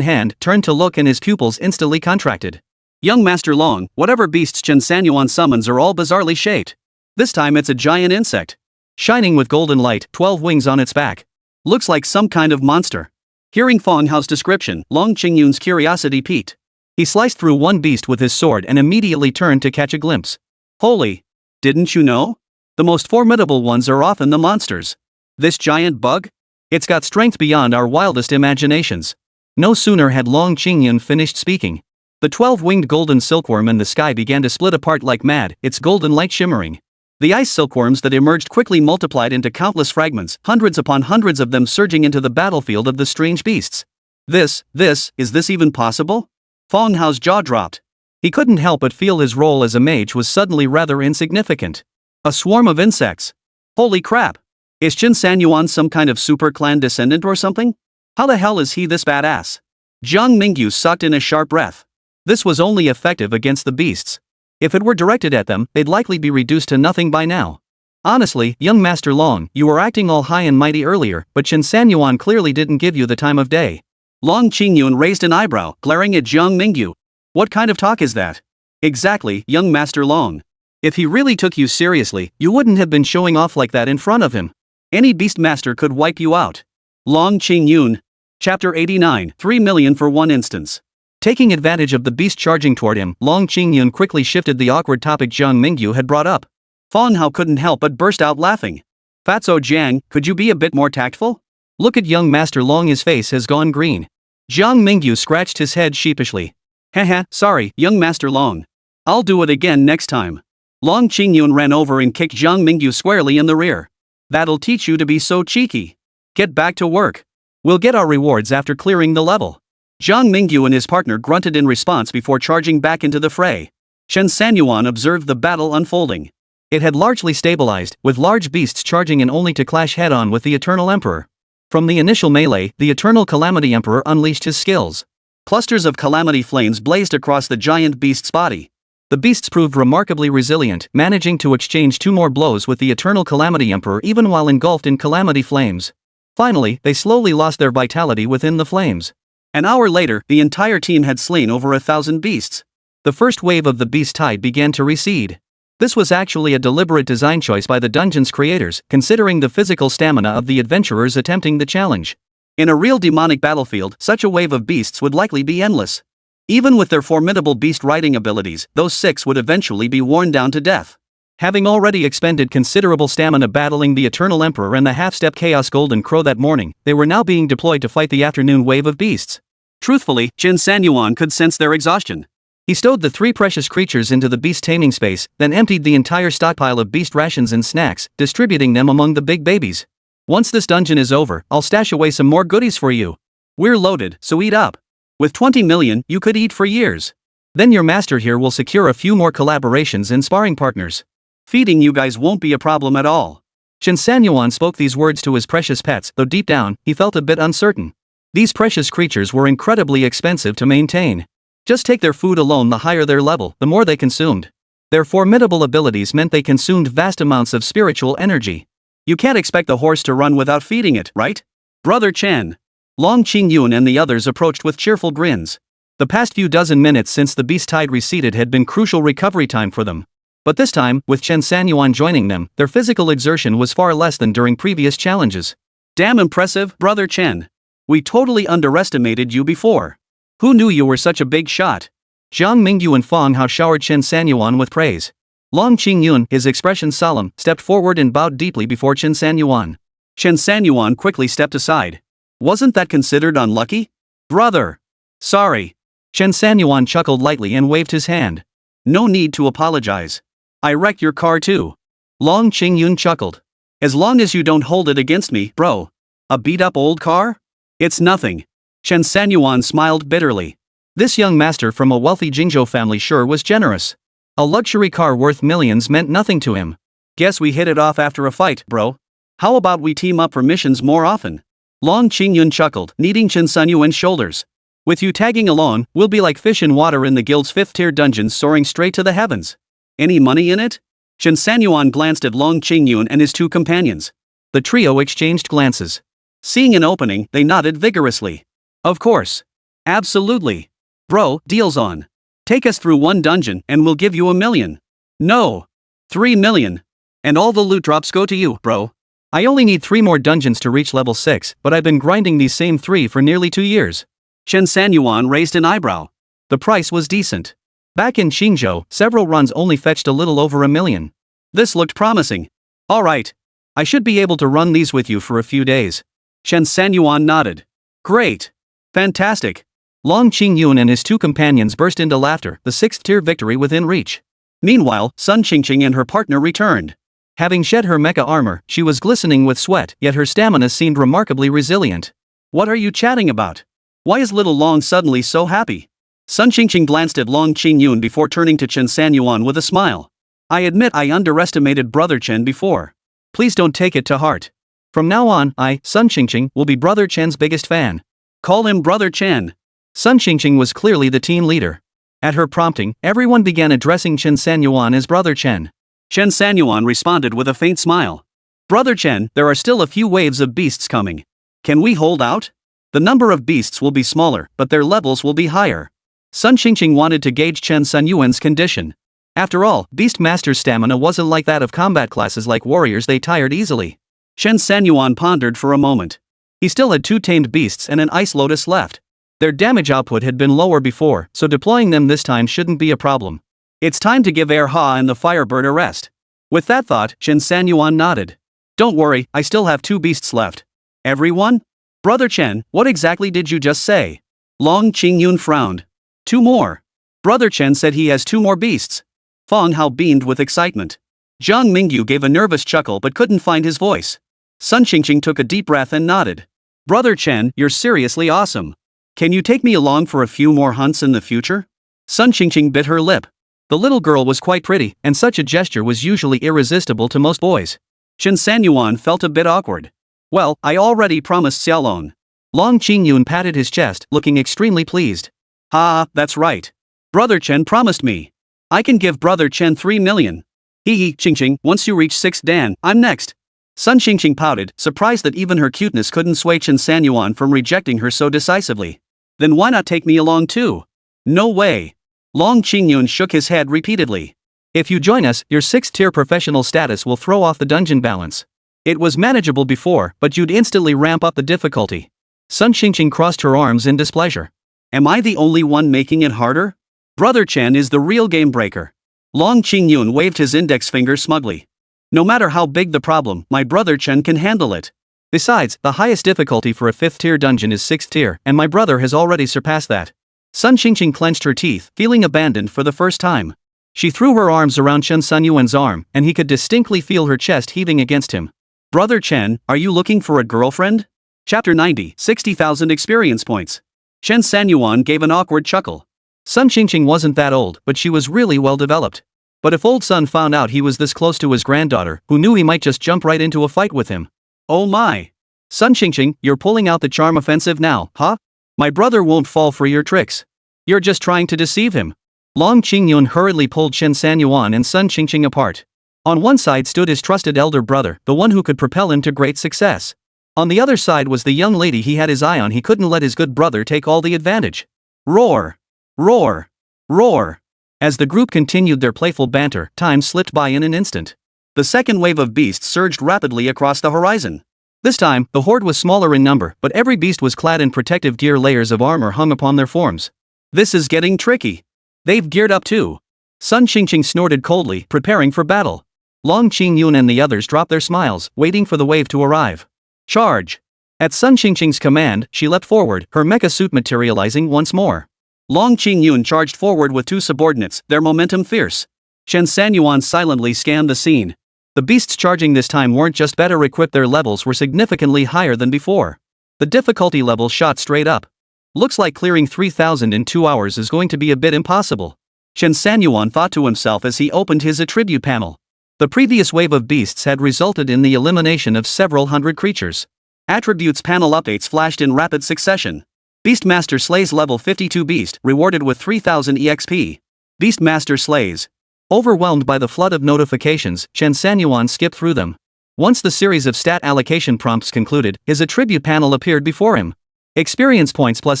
hand, turned to look and his pupils instantly contracted. Young Master Long, whatever beasts Chen Sanyuan summons are all bizarrely shaped. This time it's a giant insect. Shining with golden light, 12 wings on its back. Looks like some kind of monster. Hearing Fang Hao's description, Long Qingyun's curiosity piqued. He sliced through one beast with his sword and immediately turned to catch a glimpse. Holy! Didn't you know? The most formidable ones are often the monsters. This giant bug? It's got strength beyond our wildest imaginations. No sooner had Long Qingyun finished speaking. The 12-winged golden silkworm in the sky began to split apart like mad, its golden light shimmering. The ice silkworms that emerged quickly multiplied into countless fragments, hundreds upon hundreds of them surging into the battlefield of the strange beasts. Is this even possible? Fang Hao's jaw dropped. He couldn't help but feel his role as a mage was suddenly rather insignificant. A swarm of insects. Holy crap! Is Chen Sanyuan some kind of super clan descendant or something? How the hell is he this badass? Jiang Mingyu sucked in a sharp breath. This was only effective against the beasts. If it were directed at them, they'd likely be reduced to nothing by now. Honestly, young Master Long, you were acting all high and mighty earlier, but Chen Sanyuan clearly didn't give you the time of day. Long Qingyun raised an eyebrow, glaring at Jiang Mingyu. What kind of talk is that? Exactly, young Master Long. If he really took you seriously, you wouldn't have been showing off like that in front of him. Any beastmaster could wipe you out. Long Qingyun. Chapter 89, 3 million for one instance. Taking advantage of the beast charging toward him, Long Qingyun quickly shifted the awkward topic Jiang Mingyu had brought up. Fang Hao couldn't help but burst out laughing. Fatso Jiang, could you be a bit more tactful? Look at young Master Long, his face has gone green. Jiang Mingyu scratched his head sheepishly. Haha, sorry, young Master Long. I'll do it again next time. Long Qingyun ran over and kicked Jiang Mingyu squarely in the rear. That'll teach you to be so cheeky. Get back to work. We'll get our rewards after clearing the level. Jiang Mingyu and his partner grunted in response before charging back into the fray. Chen Sanyuan observed the battle unfolding. It had largely stabilized, with large beasts charging in only to clash head-on with the Eternal Emperor. From the initial melee, the Eternal Calamity Emperor unleashed his skills. Clusters of calamity flames blazed across the giant beast's body. The beasts proved remarkably resilient, managing to exchange 2 more blows with the Eternal Calamity Emperor even while engulfed in calamity flames. Finally, they slowly lost their vitality within the flames. An hour later, the entire team had slain over 1,000 beasts. The first wave of the beast tide began to recede. This was actually a deliberate design choice by the dungeon's creators, considering the physical stamina of the adventurers attempting the challenge. In a real demonic battlefield, such a wave of beasts would likely be endless. Even with their formidable beast riding abilities, those 6 would eventually be worn down to death. Having already expended considerable stamina battling the Eternal Emperor and the half-step Chaos Golden Crow that morning, they were now being deployed to fight the afternoon wave of beasts. Truthfully, Chen Sanyuan could sense their exhaustion. He stowed the 3 precious creatures into the beast taming space, then emptied the entire stockpile of beast rations and snacks, distributing them among the big babies. Once this dungeon is over, I'll stash away some more goodies for you. We're loaded, so eat up. With 20 million, you could eat for years. Then your master here will secure a few more collaborations and sparring partners. Feeding you guys won't be a problem at all. Chen Sanyuan spoke these words to his precious pets, though deep down, he felt a bit uncertain. These precious creatures were incredibly expensive to maintain. Just take their food alone, the higher their level, the more they consumed. Their formidable abilities meant they consumed vast amounts of spiritual energy. You can't expect the horse to run without feeding it, right? Brother Chen. Long Qingyun and the others approached with cheerful grins. The past few dozen minutes since the beast tide receded had been crucial recovery time for them. But this time, with Chen Sanyuan joining them, their physical exertion was far less than during previous challenges. Damn impressive, Brother Chen. We totally underestimated you before. Who knew you were such a big shot? Jiang Mingyu and Fang Hao showered Chen Sanyuan with praise. Long Qingyun, his expression solemn, stepped forward and bowed deeply before Chen Sanyuan. Chen Sanyuan quickly stepped aside. Wasn't that considered unlucky? Brother. Sorry. Chen Sanyuan chuckled lightly and waved his hand. No need to apologize. I wrecked your car too. Long Qingyun chuckled. As long as you don't hold it against me, bro. A beat-up old car? It's nothing. Chen Sanyuan smiled bitterly. This young master from a wealthy Qingzhou family sure was generous. A luxury car worth millions meant nothing to him. Guess we hit it off after a fight, bro. How about we team up for missions more often? Long Qingyun chuckled, kneading Chen Sanyuan's shoulders. With you tagging along, we'll be like fish in water in the guild's 5th-tier dungeons soaring straight to the heavens. Any money in it? Chen Sanyuan glanced at Long Qingyun and his 2 companions. The trio exchanged glances. Seeing an opening, they nodded vigorously. Of course. Absolutely. Bro, deal's on. Take us through 1 dungeon and we'll give you 1 million. No. 3 million. And all the loot drops go to you, bro. I only need 3 more dungeons to reach level 6, but I've been grinding these same 3 for nearly 2 years. Chen Sanyuan raised an eyebrow. The price was decent. Back in Qingzhou, several runs only fetched a little over 1 million. This looked promising. Alright. I should be able to run these with you for a few days. Chen Sanyuan nodded. Great. Fantastic. Long Qingyun and his 2 companions burst into laughter, the 6th-tier victory within reach. Meanwhile, Sun Qingqing and her partner returned. Having shed her mecha armor, she was glistening with sweat, yet her stamina seemed remarkably resilient. What are you chatting about? Why is little Long suddenly so happy? Sun Qingqing glanced at Long Qingyun before turning to Chen Sanyuan with a smile. I admit I underestimated Brother Chen before. Please don't take it to heart. From now on, I, Sun Qingqing, will be Brother Chen's biggest fan. Call him Brother Chen. Sun Qingqing was clearly the team leader. At her prompting, everyone began addressing Chen Sanyuan as Brother Chen. Chen Sanyuan responded with a faint smile. Brother Chen, there are still a few waves of beasts coming. Can we hold out? The number of beasts will be smaller, but their levels will be higher. Sun Qingqing wanted to gauge Chen Sanyuan's condition. After all, Beastmaster's stamina wasn't like that of combat classes like warriors, they tired easily. Chen Sanyuan pondered for a moment. He still had 2 tamed beasts and an ice lotus left. Their damage output had been lower before, so deploying them this time shouldn't be a problem. It's time to give Erha and the Firebird a rest. With that thought, Chen Sanyuan nodded. Don't worry, I still have 2 beasts left. Everyone? Brother Chen, what exactly did you just say? Long Qingyun frowned. 2 more. Brother Chen said he has 2 more beasts. Feng Hao beamed with excitement. Zhang Mingyu gave a nervous chuckle but couldn't find his voice. Sun Qingqing took a deep breath and nodded. Brother Chen, you're seriously awesome. Can you take me along for a few more hunts in the future? Sun Qingqing bit her lip. The little girl was quite pretty, and such a gesture was usually irresistible to most boys. Chen Sanyuan felt a bit awkward. Well, I already promised Xiaolong. Long Qingyun patted his chest, looking extremely pleased. That's right. Brother Chen promised me. I can give Brother Chen 3 million. Hee Qingqing, once you reach 6 Dan, I'm next. Sun Qingqing pouted, surprised that even her cuteness couldn't sway Chen Sanyuan from rejecting her so decisively. Then why not take me along too? No way. Long Qingyun shook his head repeatedly. If you join us, your 6th-tier professional status will throw off the dungeon balance. It was manageable before, but you'd instantly ramp up the difficulty. Sun Qingqing crossed her arms in displeasure. Am I the only one making it harder? Brother Chen is the real game breaker. Long Qingyun waved his index finger smugly. No matter how big the problem, my brother Chen can handle it. Besides, the highest difficulty for a 5th-tier dungeon is 6th tier, and my brother has already surpassed that. Sun Qingqing clenched her teeth, feeling abandoned for the first time. She threw her arms around Chen Sanyuan's arm, and he could distinctly feel her chest heaving against him. Brother Chen, are you looking for a girlfriend? Chapter 90, 60,000 experience points. Chen Sanyuan gave an awkward chuckle. Sun Qingqing wasn't that old, but she was really well developed. But if old Sun found out he was this close to his granddaughter, who knew he might just jump right into a fight with him? Oh my. Sun Qingqing, you're pulling out the charm offensive now, huh? My brother won't fall for your tricks. You're just trying to deceive him. Long Qingyun hurriedly pulled Chen Sanyuan and Sun Qingqing apart. On one side stood his trusted elder brother, the one who could propel him to great success. On the other side was the young lady he had his eye on. He couldn't let his good brother take all the advantage. Roar! Roar! Roar! As the group continued their playful banter, time slipped by in an instant. The second wave of beasts surged rapidly across the horizon. This time, the horde was smaller in number, but every beast was clad in protective gear. Layers of armor hung upon their forms. This is getting tricky. They've geared up too. Sun Qingqing snorted coldly, preparing for battle. Long Qingyun and the others dropped their smiles, waiting for the wave to arrive. Charge! At Sun Qingqing's command, she leapt forward, her mecha suit materializing once more. Long Qingyun charged forward with 2 subordinates, their momentum fierce. Chen Sanyuan silently scanned the scene. The beasts charging this time weren't just better equipped, their levels were significantly higher than before. The difficulty level shot straight up. Looks like clearing 3,000 in 2 hours is going to be a bit impossible. Chen Sanyuan thought to himself as he opened his attribute panel. The previous wave of beasts had resulted in the elimination of several hundred creatures. Attributes panel updates flashed in rapid succession. Beastmaster slays level 52 beast, rewarded with 3,000 EXP. Beastmaster slays. Overwhelmed by the flood of notifications, Chen Sanyuan skipped through them. Once the series of stat allocation prompts concluded, his attribute panel appeared before him. Experience points plus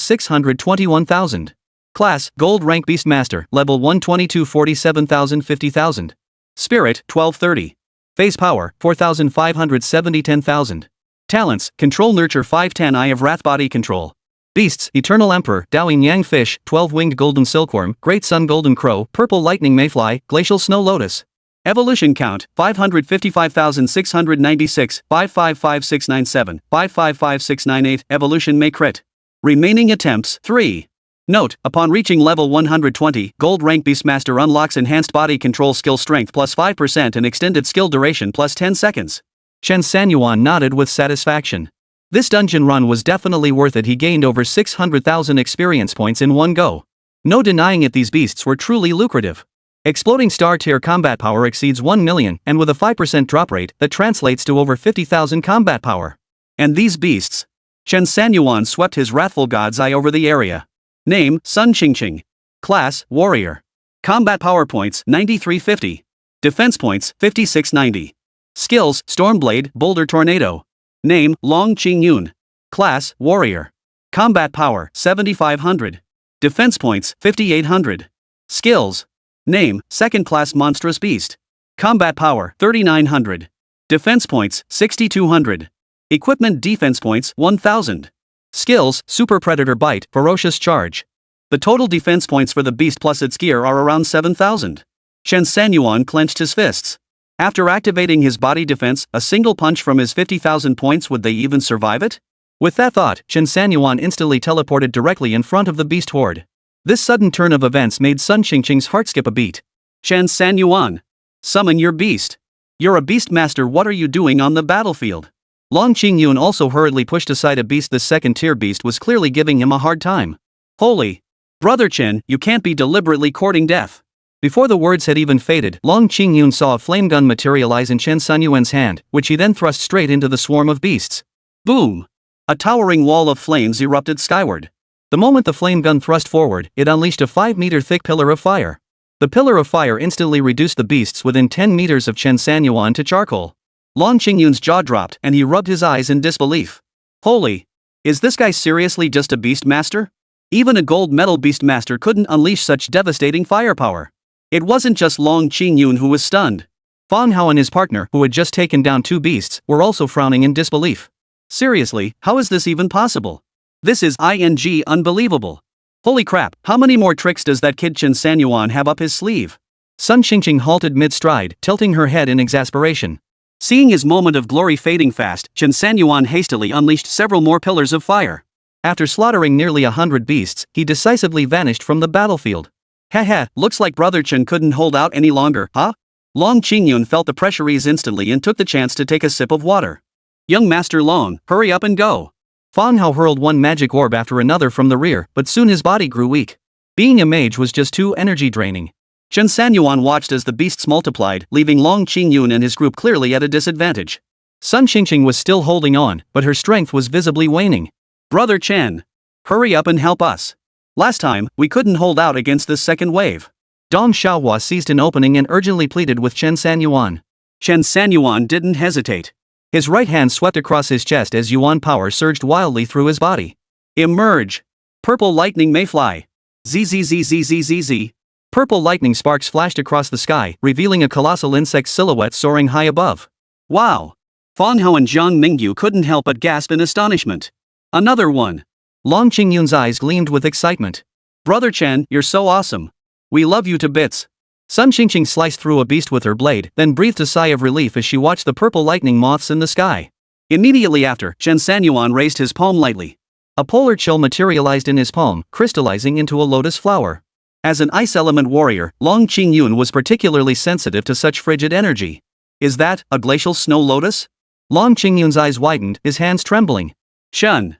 621,000. Class, Gold rank Beastmaster, level 122 47,000 50,000. Spirit, 1230. Phase power, 4,570 10,000. Talents, Control Nurture 510 Eye of Wrath Body Control. Beasts, Eternal Emperor, Dowing Yang Fish, 12-Winged Golden Silkworm, Great Sun Golden Crow, Purple Lightning Mayfly, Glacial Snow Lotus. Evolution count, 555,696, 555697, 555698, evolution may crit. Remaining attempts, 3. Note, upon reaching level 120, Gold rank Beastmaster unlocks enhanced body control skill strength plus 5% and extended skill duration plus 10 seconds. Chen Sanyuan nodded with satisfaction. This dungeon run was definitely worth it. He gained over 600,000 experience points in one go. No denying it, these beasts were truly lucrative. Exploding star tier combat power exceeds 1 million, and with a 5% drop rate, that translates to over 50,000 combat power. And these beasts? Chen Sanyuan swept his wrathful god's eye over the area. Name, Sun Qingqing. Class, Warrior. Combat power points, 9350. Defense points, 5690. Skills, Stormblade, Boulder Tornado. Name, Long Qingyun. Class, Warrior. Combat power, 7500. Defense points, 5800. Skills. Name, second-class monstrous beast. Combat power, 3900. Defense points, 6200. Equipment defense points, 1000. Skills, super predator bite, ferocious charge. The total defense points for the beast plus its gear are around 7000. Chen Sanyuan clenched his fists. After activating his body defense, a single punch from his 50,000 points, would they even survive it? With that thought, Chen Sanyuan instantly teleported directly in front of the beast horde. This sudden turn of events made Sun Qingqing's heart skip a beat. Chen Sanyuan, summon your beast. You're a beastmaster, what are you doing on the battlefield? Long Qingyun also hurriedly pushed aside a beast. This second-tier beast was clearly giving him a hard time. Holy! Brother Chen, you can't be deliberately courting death. Before the words had even faded, Long Qingyun saw a flame gun materialize in Chen Sanyuan's hand, which he then thrust straight into the swarm of beasts. Boom! A towering wall of flames erupted skyward. The moment the flame gun thrust forward, it unleashed a 5-meter thick pillar of fire. The pillar of fire instantly reduced the beasts within 10 meters of Chen Sanyuan to charcoal. Long Qingyun's jaw dropped and he rubbed his eyes in disbelief. Holy! Is this guy seriously just a beastmaster? Even a gold medal beastmaster couldn't unleash such devastating firepower. It wasn't just Long Qingyun who was stunned. Fang Hao and his partner, who had just taken down 2 beasts, were also frowning in disbelief. Seriously, how is this even possible? This is unbelievable. Holy crap, how many more tricks does that kid Chen Sanyuan have up his sleeve? Sun Qingqing halted mid-stride, tilting her head in exasperation. Seeing his moment of glory fading fast, Chen Sanyuan hastily unleashed several more pillars of fire. After slaughtering nearly 100 beasts, he decisively vanished from the battlefield. Haha, looks like Brother Chen couldn't hold out any longer, huh? Long Qingyun felt the pressure ease instantly and took the chance to take a sip of water. Young Master Long, hurry up and go. Fang Hao hurled one magic orb after another from the rear, but soon his body grew weak. Being a mage was just too energy draining. Chen Sanyuan watched as the beasts multiplied, leaving Long Qingyun and his group clearly at a disadvantage. Sun Qingqing was still holding on, but her strength was visibly waning. Brother Chen, hurry up and help us. Last time, we couldn't hold out against this second wave. Dong Xiaohua seized an opening and urgently pleaded with Chen Sanyuan. Chen Sanyuan didn't hesitate. His right hand swept across his chest as Yuan power surged wildly through his body. Emerge! Purple lightning may fly. ZZZZZZZ. Purple lightning sparks flashed across the sky, revealing a colossal insect silhouette soaring high above. Wow! Fang Hao and Zhang Mingyu couldn't help but gasp in astonishment. Another one! Long Qingyun's eyes gleamed with excitement. Brother Chen, you're so awesome. We love you to bits. Sun Qingqing sliced through a beast with her blade, then breathed a sigh of relief as she watched the purple lightning moths in the sky. Immediately after, Chen Sanyuan raised his palm lightly. A polar chill materialized in his palm, crystallizing into a lotus flower. As an ice element warrior, Long Qingyun was particularly sensitive to such frigid energy. Is that a glacial snow lotus? Long Qingyun's eyes widened, his hands trembling. Chen,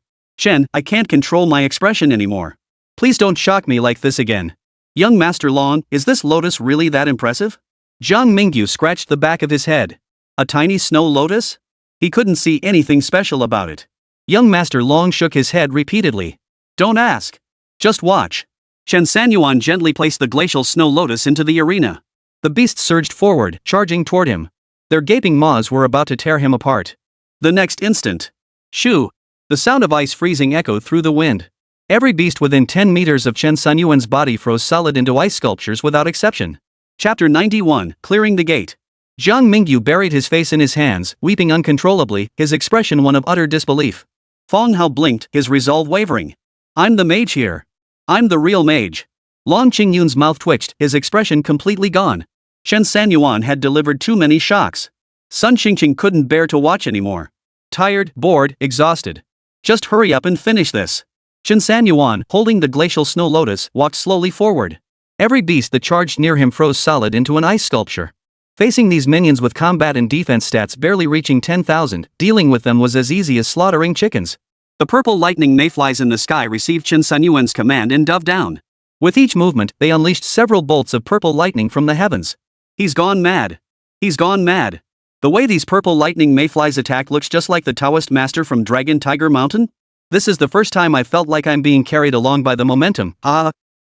I can't control my expression anymore. Please don't shock me like this again. Young Master Long, is this lotus really that impressive? Zhang Mingyu scratched the back of his head. A tiny snow lotus? He couldn't see anything special about it. Young Master Long shook his head repeatedly. Don't ask. Just watch. Chen Sanyuan gently placed the glacial snow lotus into the arena. The beasts surged forward, charging toward him. Their gaping maws were about to tear him apart. The next instant. Shoo! The sound of ice freezing echoed through the wind. Every beast within 10 meters of Chen Sanyuan's body froze solid into ice sculptures without exception. Chapter 91, Clearing the Gate. Zhang Mingyu buried his face in his hands, weeping uncontrollably, his expression one of utter disbelief. Fang Hao blinked, his resolve wavering. I'm the mage here. I'm the real mage. Long Qingyun's mouth twitched, his expression completely gone. Chen Sanyuan had delivered too many shocks. Sun Qingqing couldn't bear to watch anymore. Tired, bored, exhausted. Just hurry up and finish this. Chen Sanyuan, holding the glacial snow lotus, walked slowly forward. Every beast that charged near him froze solid into an ice sculpture. Facing these minions with combat and defense stats barely reaching 10,000, dealing with them was as easy as slaughtering chickens. The purple lightning mayflies in the sky received Chen Sanyuan's command and dove down. With each movement, they unleashed several bolts of purple lightning from the heavens. He's gone mad. He's gone mad. The way these purple lightning mayflies attack looks just like the Taoist master from Dragon Tiger Mountain. This is the first time I felt like I'm being carried along by the momentum.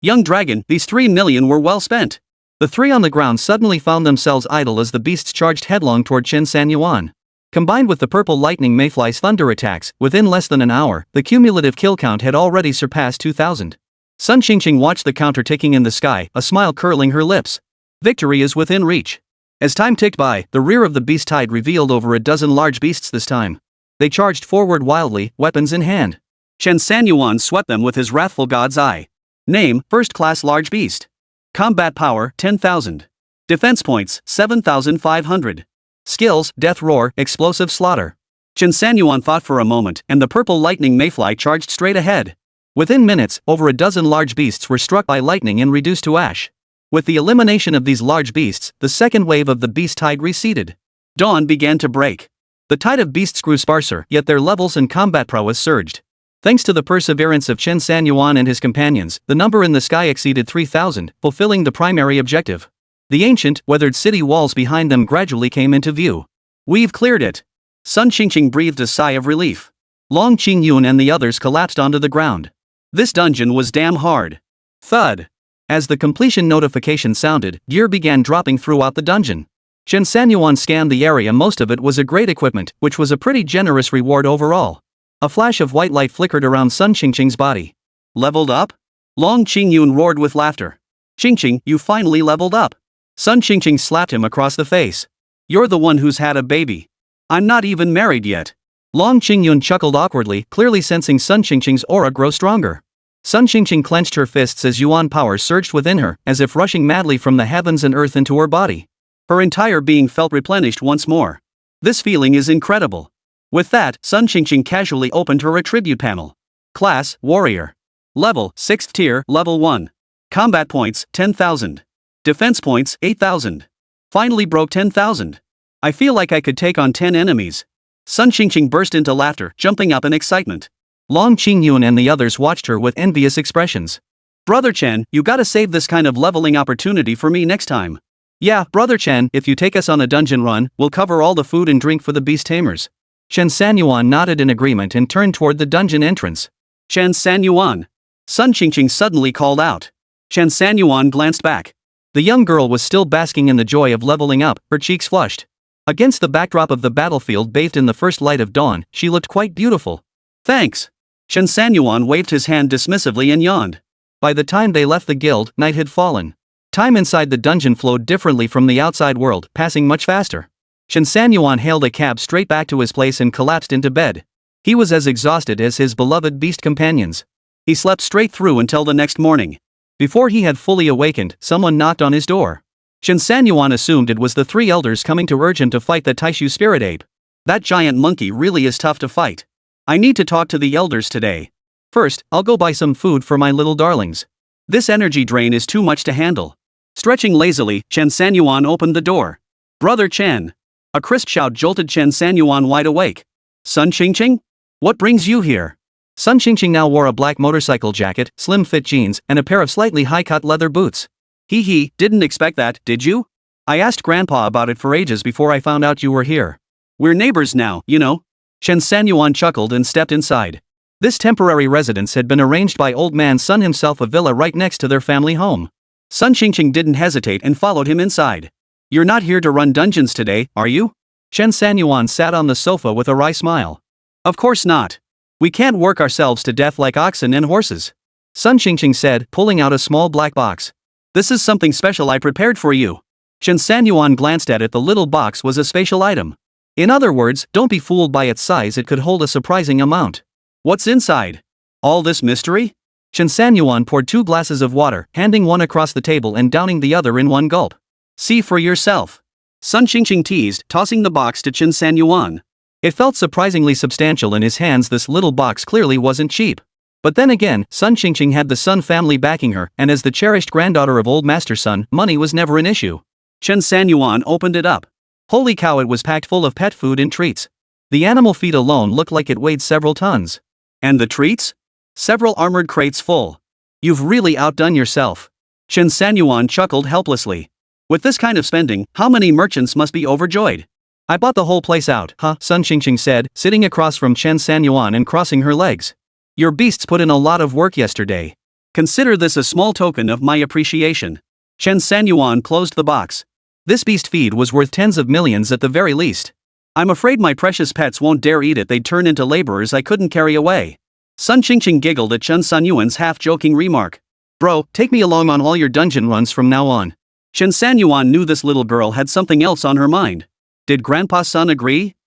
Young dragon, these 3 million were well spent. The three on the ground suddenly found themselves idle as the beasts charged headlong toward Chen Sanyuan. Combined with the purple lightning mayfly's thunder attacks, within less than an hour, the cumulative kill count had already surpassed 2,000. Sun Qingqing watched the counter ticking in the sky, a smile curling her lips. Victory is within reach. As time ticked by, the rear of the beast tide revealed over a dozen large beasts this time. They charged forward wildly, weapons in hand. Chen Sanyuan swept them with his wrathful god's eye. Name, first-class large beast. Combat power, 10,000. Defense points, 7,500. Skills, death roar, explosive slaughter. Chen Sanyuan thought for a moment, and the purple lightning mayfly charged straight ahead. Within minutes, over a dozen large beasts were struck by lightning and reduced to ash. With the elimination of these large beasts, the second wave of the beast tide receded. Dawn began to break. The tide of beasts grew sparser, yet their levels and combat prowess surged. Thanks to the perseverance of Chen Sanyuan and his companions, the number in the sky exceeded 3,000, fulfilling the primary objective. The ancient, weathered city walls behind them gradually came into view. We've cleared it. Sun Qingqing breathed a sigh of relief. Long Qingyun and the others collapsed onto the ground. This dungeon was damn hard. Thud. As the completion notification sounded, gear began dropping throughout the dungeon. Chen Sanyuan scanned the area. Most of it was a great equipment, which was a pretty generous reward overall. A flash of white light flickered around Sun Qingqing's body. Leveled up? Long Qingyun roared with laughter. Qingqing, you finally leveled up. Sun Qingqing slapped him across the face. You're the one who's had a baby. I'm not even married yet. Long Qingyun chuckled awkwardly, clearly sensing Sun Qingqing's aura grow stronger. Sun Qingqing clenched her fists as Yuan power surged within her, as if rushing madly from the heavens and earth into her body. Her entire being felt replenished once more. This feeling is incredible. With that, Sun Qingqing casually opened her attribute panel. Class, Warrior. Level, 6th tier, Level 1. Combat points, 10,000. Defense points, 8,000. Finally broke 10,000. I feel like I could take on 10 enemies. Sun Qingqing burst into laughter, jumping up in excitement. Long Qingyun and the others watched her with envious expressions. Brother Chen, you gotta save this kind of leveling opportunity for me next time. Yeah, Brother Chen, if you take us on a dungeon run, we'll cover all the food and drink for the Beast Tamers. Chen Sanyuan nodded in agreement and turned toward the dungeon entrance. Chen Sanyuan. Sun Qingqing suddenly called out. Chen Sanyuan glanced back. The young girl was still basking in the joy of leveling up, her cheeks flushed. Against the backdrop of the battlefield bathed in the first light of dawn, she looked quite beautiful. Thanks. Chen Sanyuan waved his hand dismissively and yawned. By the time they left the guild, night had fallen. Time inside the dungeon flowed differently from the outside world, passing much faster. Chen Sanyuan hailed a cab straight back to his place and collapsed into bed. He was as exhausted as his beloved beast companions. He slept straight through until the next morning. Before he had fully awakened, someone knocked on his door. Chen Sanyuan assumed it was the three elders coming to urge him to fight the Taishu spirit ape. That giant monkey really is tough to fight. I need to talk to the elders today. First, I'll go buy some food for my little darlings. This energy drain is too much to handle. Stretching lazily, Chen Sanyuan opened the door. Brother Chen. A crisp shout jolted Chen Sanyuan wide awake. Sun Qingqing? What brings you here? Sun Qingqing now wore a black motorcycle jacket, slim-fit jeans, and a pair of slightly high-cut leather boots. Hee, didn't expect that, did you? I asked Grandpa about it for ages before I found out you were here. We're neighbors now, you know. Chen Sanyuan chuckled and stepped inside. This temporary residence had been arranged by Old Man Sun himself, a villa right next to their family home. Sun Qingqing didn't hesitate and followed him inside. You're not here to run dungeons today, are you? Chen Sanyuan sat on the sofa with a wry smile. Of course not. We can't work ourselves to death like oxen and horses. Sun Qingqing said, pulling out a small black box. This is something special I prepared for you. Chen Sanyuan glanced at it. The little box was a spatial item. In other words, don't be fooled by its size, it could hold a surprising amount. What's inside? All this mystery? Chen Sanyuan poured 2 glasses of water, handing one across the table and downing the other in one gulp. See for yourself. Sun Qingqing teased, tossing the box to Chen Sanyuan. It felt surprisingly substantial in his hands. This little box clearly wasn't cheap. But then again, Sun Qingqing had the Sun family backing her, and as the cherished granddaughter of Old Master Sun, money was never an issue. Chen Sanyuan opened it up. Holy cow, it was packed full of pet food and treats. The animal feed alone looked like it weighed several tons. And the treats? Several armored crates full. You've really outdone yourself. Chen Sanyuan chuckled helplessly. With this kind of spending, how many merchants must be overjoyed? I bought the whole place out, huh? Sun Qingqing said, sitting across from Chen Sanyuan and crossing her legs. Your beasts put in a lot of work yesterday. Consider this a small token of my appreciation. Chen Sanyuan closed the box. This beast feed was worth tens of millions at the very least. I'm afraid my precious pets won't dare eat it, they'd turn into laborers I couldn't carry away. Sun Qingzhou giggled at Chen Sanyuan's half-joking remark. Bro, take me along on all your dungeon runs from now on. Chen Sanyuan knew this little girl had something else on her mind. Did Grandpa Sun agree?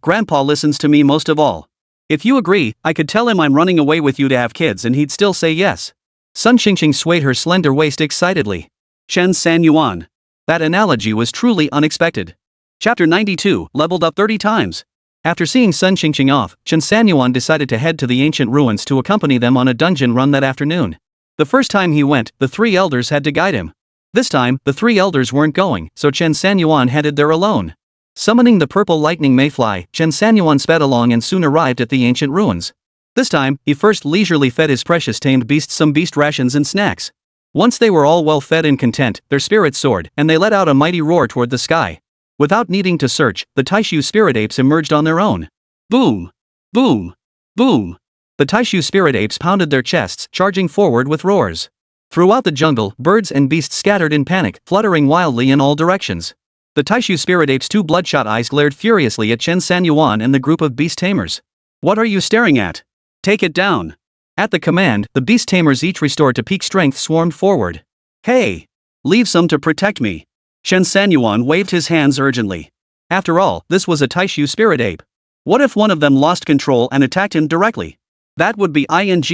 Grandpa listens to me most of all. If you agree, I could tell him I'm running away with you to have kids and he'd still say yes. Sun Qingzhou swayed her slender waist excitedly. Chen Sanyuan. That analogy was truly unexpected. Chapter 92, leveled up 30 times. After seeing Sun Qingzhou off, Chen Sanyuan decided to head to the ancient ruins to accompany them on a dungeon run that afternoon. The first time he went, the three elders had to guide him. This time, the three elders weren't going, so Chen Sanyuan headed there alone. Summoning the purple lightning mayfly, Chen Sanyuan sped along and soon arrived at the ancient ruins. This time, he first leisurely fed his precious tamed beasts some beast rations and snacks. Once they were all well fed and content, their spirits soared, and they let out a mighty roar toward the sky. Without needing to search, the Taishu spirit apes emerged on their own. Boom! Boom! Boom! The Taishu spirit apes pounded their chests, charging forward with roars. Throughout the jungle, birds and beasts scattered in panic, fluttering wildly in all directions. The Taishu spirit apes' two bloodshot eyes glared furiously at Chen Sanyuan and the group of beast tamers. What are you staring at? Take it down. At the command, the beast tamers each restored to peak strength swarmed forward. Hey! Leave some to protect me. Chen Sanyuan waved his hands urgently. After all, this was a Taishu spirit ape. What if one of them lost control and attacked him directly? That would be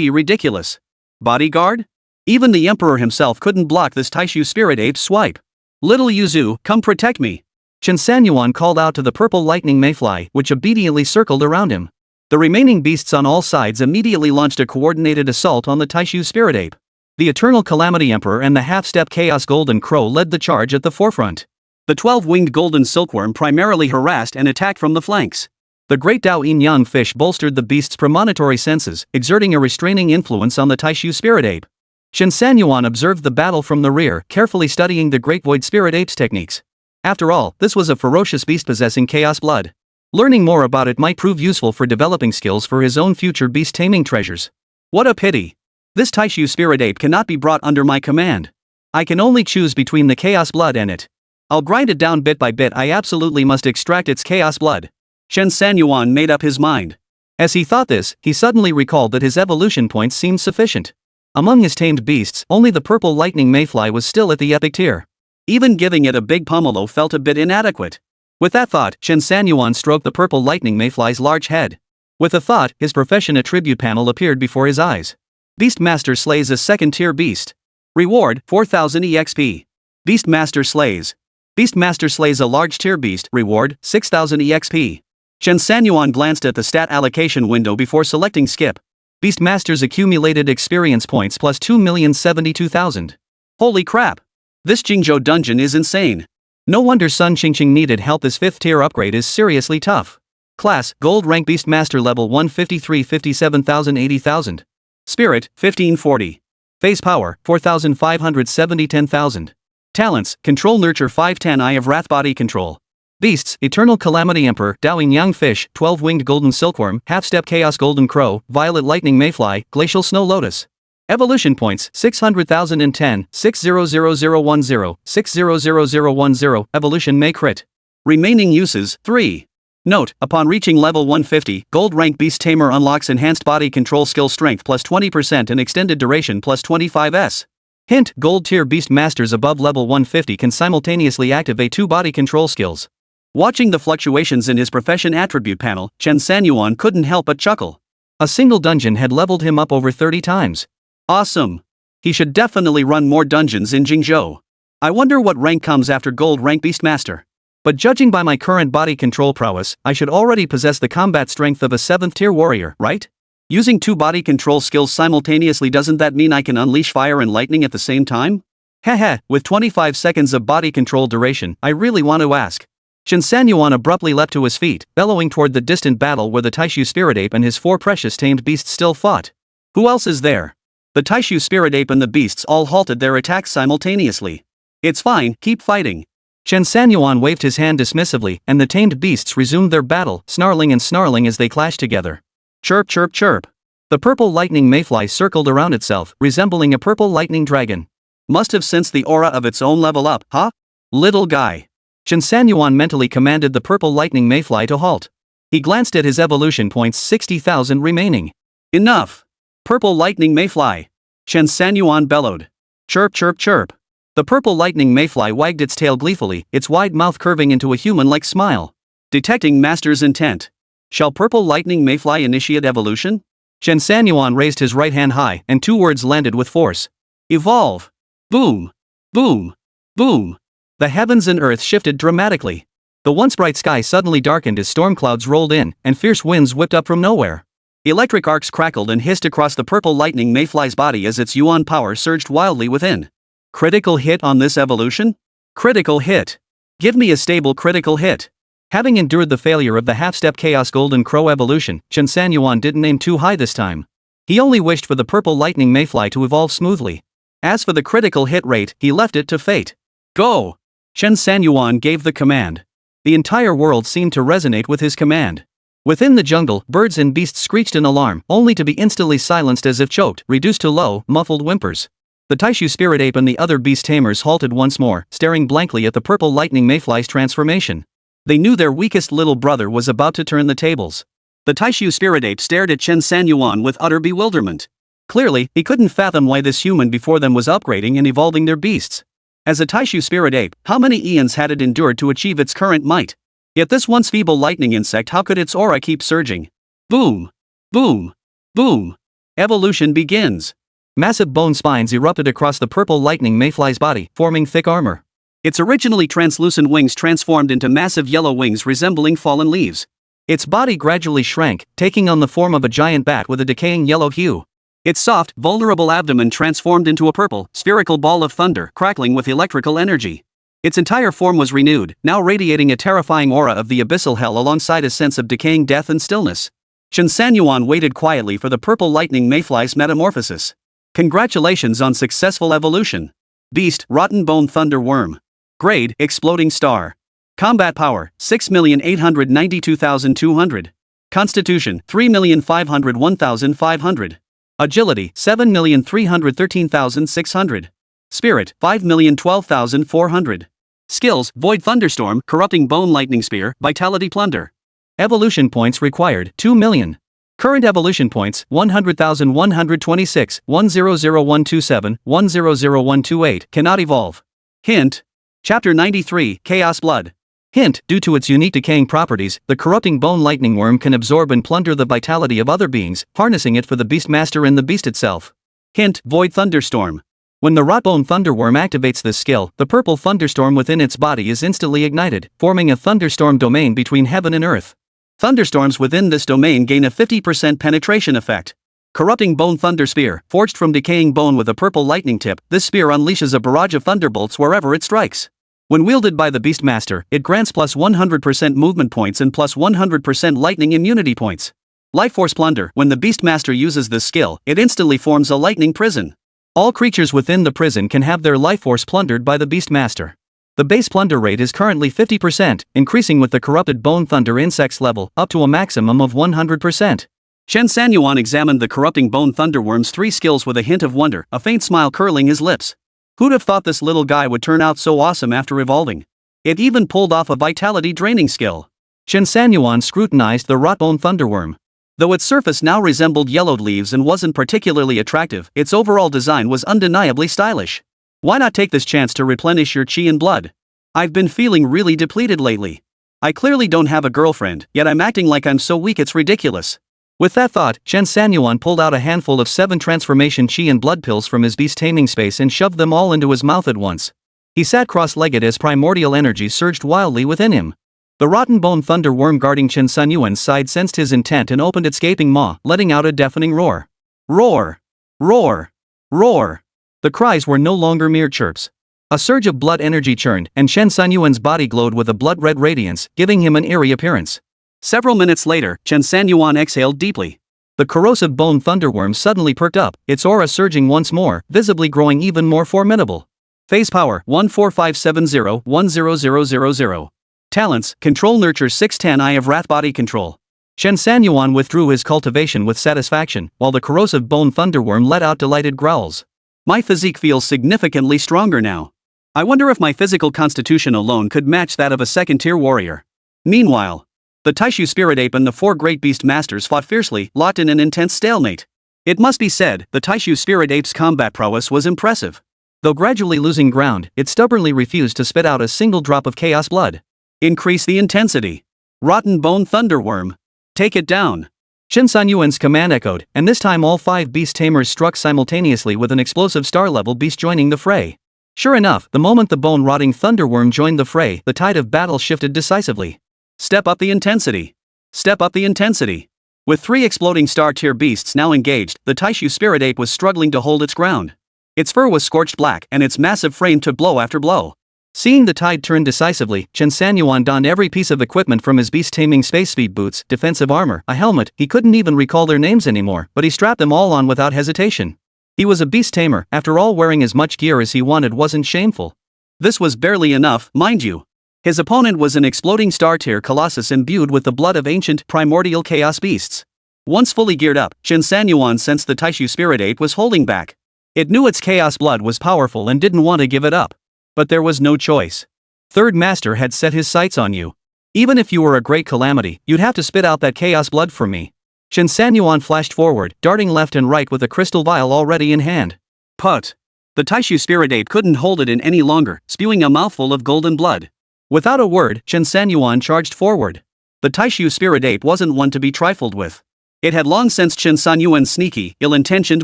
ridiculous. Bodyguard? Even the emperor himself couldn't block this Taishu spirit ape's swipe. Little Yuzu, come protect me. Chen Sanyuan called out to the purple lightning mayfly, which obediently circled around him. The remaining beasts on all sides immediately launched a coordinated assault on the Taishu spirit ape. The Eternal Calamity Emperor and the half-step Chaos Golden Crow led the charge at the forefront. The 12-winged golden silkworm primarily harassed and attacked from the flanks. The great Dao Yin-Yang fish bolstered the beast's premonitory senses, exerting a restraining influence on the Taishu spirit ape. Chen Sanyuan observed the battle from the rear, carefully studying the Great Void Spirit Ape's techniques. After all, this was a ferocious beast possessing chaos blood. Learning more about it might prove useful for developing skills for his own future beast taming treasures. What a pity. This Taishu spirit ape cannot be brought under my command. I can only choose between the chaos blood and it. I'll grind it down bit by bit. I absolutely must extract its chaos blood. Chen Sanyuan made up his mind. As he thought this, he suddenly recalled that his evolution points seemed sufficient. Among his tamed beasts, only the purple lightning mayfly was still at the epic tier. Even giving it a big pummelo felt a bit inadequate. With that thought, Chen Sanyuan stroked the purple lightning mayfly's large head. With a thought, his profession attribute panel appeared before his eyes. Beastmaster slays a second-tier beast. Reward, 4000 EXP. Beastmaster slays. Beastmaster slays a large-tier beast. Reward, 6000 EXP. Chen Sanyuan glanced at the stat allocation window before selecting skip. Beastmaster's accumulated experience points plus 2,072,000. Holy crap! This Qingzhou dungeon is insane. No wonder Sun Qingzhou needed help. This 5th tier upgrade is seriously tough. Class, Gold rank Beastmaster level 153 57,000 80,000. Spirit, 1540. Phase power, 4,570 10,000. Talents, Control Nurture 510 Eye of Wrath Body Control. Beasts, Eternal Calamity Emperor, Dao Yin-Yang Fish, 12-Winged Golden Silkworm, Half-Step Chaos Golden Crow, Violet Lightning Mayfly, Glacial Snow Lotus. Evolution points, 600,010, 600010, 600010, Evolution May Crit. Remaining uses, 3. Note, upon reaching level 150, Gold rank Beast Tamer unlocks Enhanced Body Control Skill Strength plus 20% and Extended Duration plus 25s. Hint, Gold tier Beast Masters above level 150 can simultaneously activate 2 body control skills. Watching the fluctuations in his profession attribute panel, Chen Sanyuan couldn't help but chuckle. A single dungeon had leveled him up over 30 times. Awesome! He should definitely run more dungeons in Qingzhou. I wonder what rank comes after Gold rank Beastmaster. But judging by my current body control prowess, I should already possess the combat strength of a 7th tier warrior, right? Using 2 body control skills simultaneously, doesn't that mean I can unleash fire and lightning at the same time? Heh, with 25 seconds of body control duration, I really want to ask. Chen Sanyuan abruptly leapt to his feet, bellowing toward the distant battle where the Taishu Spirit Ape and his 4 precious tamed beasts still fought. Who else is there? The Taishu Spirit Ape and the beasts all halted their attacks simultaneously. It's fine, keep fighting. Chen Sanyuan waved his hand dismissively, and the tamed beasts resumed their battle, snarling and snarling as they clashed together. Chirp chirp chirp. The purple lightning mayfly circled around itself, resembling a purple lightning dragon. Must have sensed the aura of its own level up, huh? Little guy. Chen Sanyuan mentally commanded the purple lightning mayfly to halt. He glanced at his evolution points, 60,000 remaining. Enough! Purple lightning mayfly! Chen Sanyuan bellowed. Chirp chirp chirp. The purple lightning mayfly wagged its tail gleefully, its wide mouth curving into a human-like smile. Detecting master's intent. Shall purple lightning mayfly initiate evolution? Chen Sanyuan raised his right hand high, and 2 words landed with force. Evolve! Boom! Boom! Boom! The heavens and earth shifted dramatically. The once bright sky suddenly darkened as storm clouds rolled in, and fierce winds whipped up from nowhere. Electric arcs crackled and hissed across the purple lightning mayfly's body as its yuan power surged wildly within. Critical hit on this evolution? Critical hit! Give me a stable critical hit! Having endured the failure of the half-step Chaos Golden Crow evolution, Chen Sanyuan didn't aim too high this time. He only wished for the purple lightning mayfly to evolve smoothly. As for the critical hit rate, he left it to fate. Go! Chen Sanyuan gave the command. The entire world seemed to resonate with his command. Within the jungle, birds and beasts screeched in alarm, only to be instantly silenced as if choked, reduced to low, muffled whimpers. The Taishu spirit ape and the other beast tamers halted once more, staring blankly at the purple lightning mayfly's transformation. They knew their weakest little brother was about to turn the tables. The Taishu spirit ape stared at Chen Sanyuan with utter bewilderment. Clearly, he couldn't fathom why this human before them was upgrading and evolving their beasts. As a Taishu spirit ape, how many eons had it endured to achieve its current might? Yet this once feeble lightning insect, how could its aura keep surging? Boom! Boom! Boom! Evolution begins. Massive bone spines erupted across the purple lightning mayfly's body, forming thick armor. Its originally translucent wings transformed into massive yellow wings resembling fallen leaves. Its body gradually shrank, taking on the form of a giant bat with a decaying yellow hue. Its soft, vulnerable abdomen transformed into a purple, spherical ball of thunder, crackling with electrical energy. Its entire form was renewed, now radiating a terrifying aura of the abyssal hell alongside a sense of decaying death and stillness. Chen Sanyuan waited quietly for the purple lightning mayfly's metamorphosis. Congratulations on successful evolution. Beast, rotten bone thunder worm. Grade, exploding star. Combat power, 6,892,200. Constitution, 3,501,500. Agility, 7,313,600. Spirit, 5,012,400. Skills, Void Thunderstorm, Corrupting Bone Lightning Spear, Vitality Plunder. Evolution points required, 2 million. Current evolution points, 100,126, 100127, 100128, cannot evolve. Hint. Chapter 93, Chaos Blood. Hint, due to its unique decaying properties, the corrupting bone lightning worm can absorb and plunder the vitality of other beings, harnessing it for the beastmaster and the beast itself. Hint, Void Thunderstorm. When the rotbone thunderworm activates this skill, the purple thunderstorm within its body is instantly ignited, forming a thunderstorm domain between heaven and earth. Thunderstorms within this domain gain a 50% penetration effect. Corrupting Bone Thunder Spear, forged from decaying bone with a purple lightning tip, this spear unleashes a barrage of thunderbolts wherever it strikes. When wielded by the beastmaster, it grants plus 100% movement points and plus 100% lightning immunity points. Life Force Plunder, when the beastmaster uses this skill, it instantly forms a lightning prison. All creatures within the prison can have their life force plundered by the beastmaster. The base plunder rate is currently 50%, increasing with the corrupted bone thunder insects level, up to a maximum of 100%. Chen Sanyuan examined the corrupting bone thunderworm's 3 skills with a hint of wonder, a faint smile curling his lips. Who'd have thought this little guy would turn out so awesome after evolving? It even pulled off a vitality draining skill. Chen Sanyuan scrutinized the rotbone thunderworm. Though its surface now resembled yellowed leaves and wasn't particularly attractive, its overall design was undeniably stylish. Why not take this chance to replenish your chi and blood? I've been feeling really depleted lately. I clearly don't have a girlfriend, yet I'm acting like I'm so weak it's ridiculous. With that thought, Chen Sanyuan pulled out a handful of 7 transformation chi and blood pills from his beast taming space and shoved them all into his mouth at once. He sat cross-legged as primordial energy surged wildly within him. The rotten bone thunder worm guarding Chen Sanyuan's side sensed his intent and opened its gaping maw, letting out a deafening roar. Roar! Roar! Roar! The cries were no longer mere chirps. A surge of blood energy churned, and Chen Sanyuan's body glowed with a blood-red radiance, giving him an eerie appearance. Several minutes later, Chen Sanyuan exhaled deeply. The corrosive bone thunderworm suddenly perked up, its aura surging once more, visibly growing even more formidable. Phase power, 14570-10000. Talents, Control Nurture 610 Eye of Wrath Body Control. Chen Sanyuan withdrew his cultivation with satisfaction, while the corrosive bone thunderworm let out delighted growls. My physique feels significantly stronger now. I wonder if my physical constitution alone could match that of a second-tier warrior. Meanwhile, the Taishu Spirit Ape and the 4 great beast masters fought fiercely, locked in an intense stalemate. It must be said, the Taishu Spirit Ape's combat prowess was impressive. Though gradually losing ground, it stubbornly refused to spit out a single drop of chaos blood. Increase the intensity. Rotten Bone Thunderworm. Take it down. Chen Sanyuan's command echoed, and this time all 5 Beast Tamers struck simultaneously with an explosive star-level beast joining the fray. Sure enough, the moment the bone-rotting Thunderworm joined the fray, the tide of battle shifted decisively. Step up the intensity. Step up the intensity. With 3 exploding star-tier beasts now engaged, the Taishu Spirit Ape was struggling to hold its ground. Its fur was scorched black, and its massive frame took blow after blow. Seeing the tide turn decisively, Chen Sanyuan donned every piece of equipment from his beast-taming space speed boots, defensive armor, a helmet. He couldn't even recall their names anymore, but he strapped them all on without hesitation. He was a beast tamer, after all. Wearing as much gear as he wanted wasn't shameful. This was barely enough, mind you. His opponent was an exploding star-tier colossus imbued with the blood of ancient, primordial chaos beasts. Once fully geared up, Chen Sanyuan sensed the Taishu Spirit Ape was holding back. It knew its chaos blood was powerful and didn't want to give it up. But there was no choice. Third Master had set his sights on you. Even if you were a great calamity, you'd have to spit out that chaos blood for me. Chen Sanyuan flashed forward, darting left and right with a crystal vial already in hand. Put. The Taishu Spirit Ape couldn't hold it in any longer, spewing a mouthful of golden blood. Without a word, Chen Sanyuan charged forward. The Taishu Spirit Ape wasn't one to be trifled with. It had long sensed Chen Sanyuan's sneaky, ill-intentioned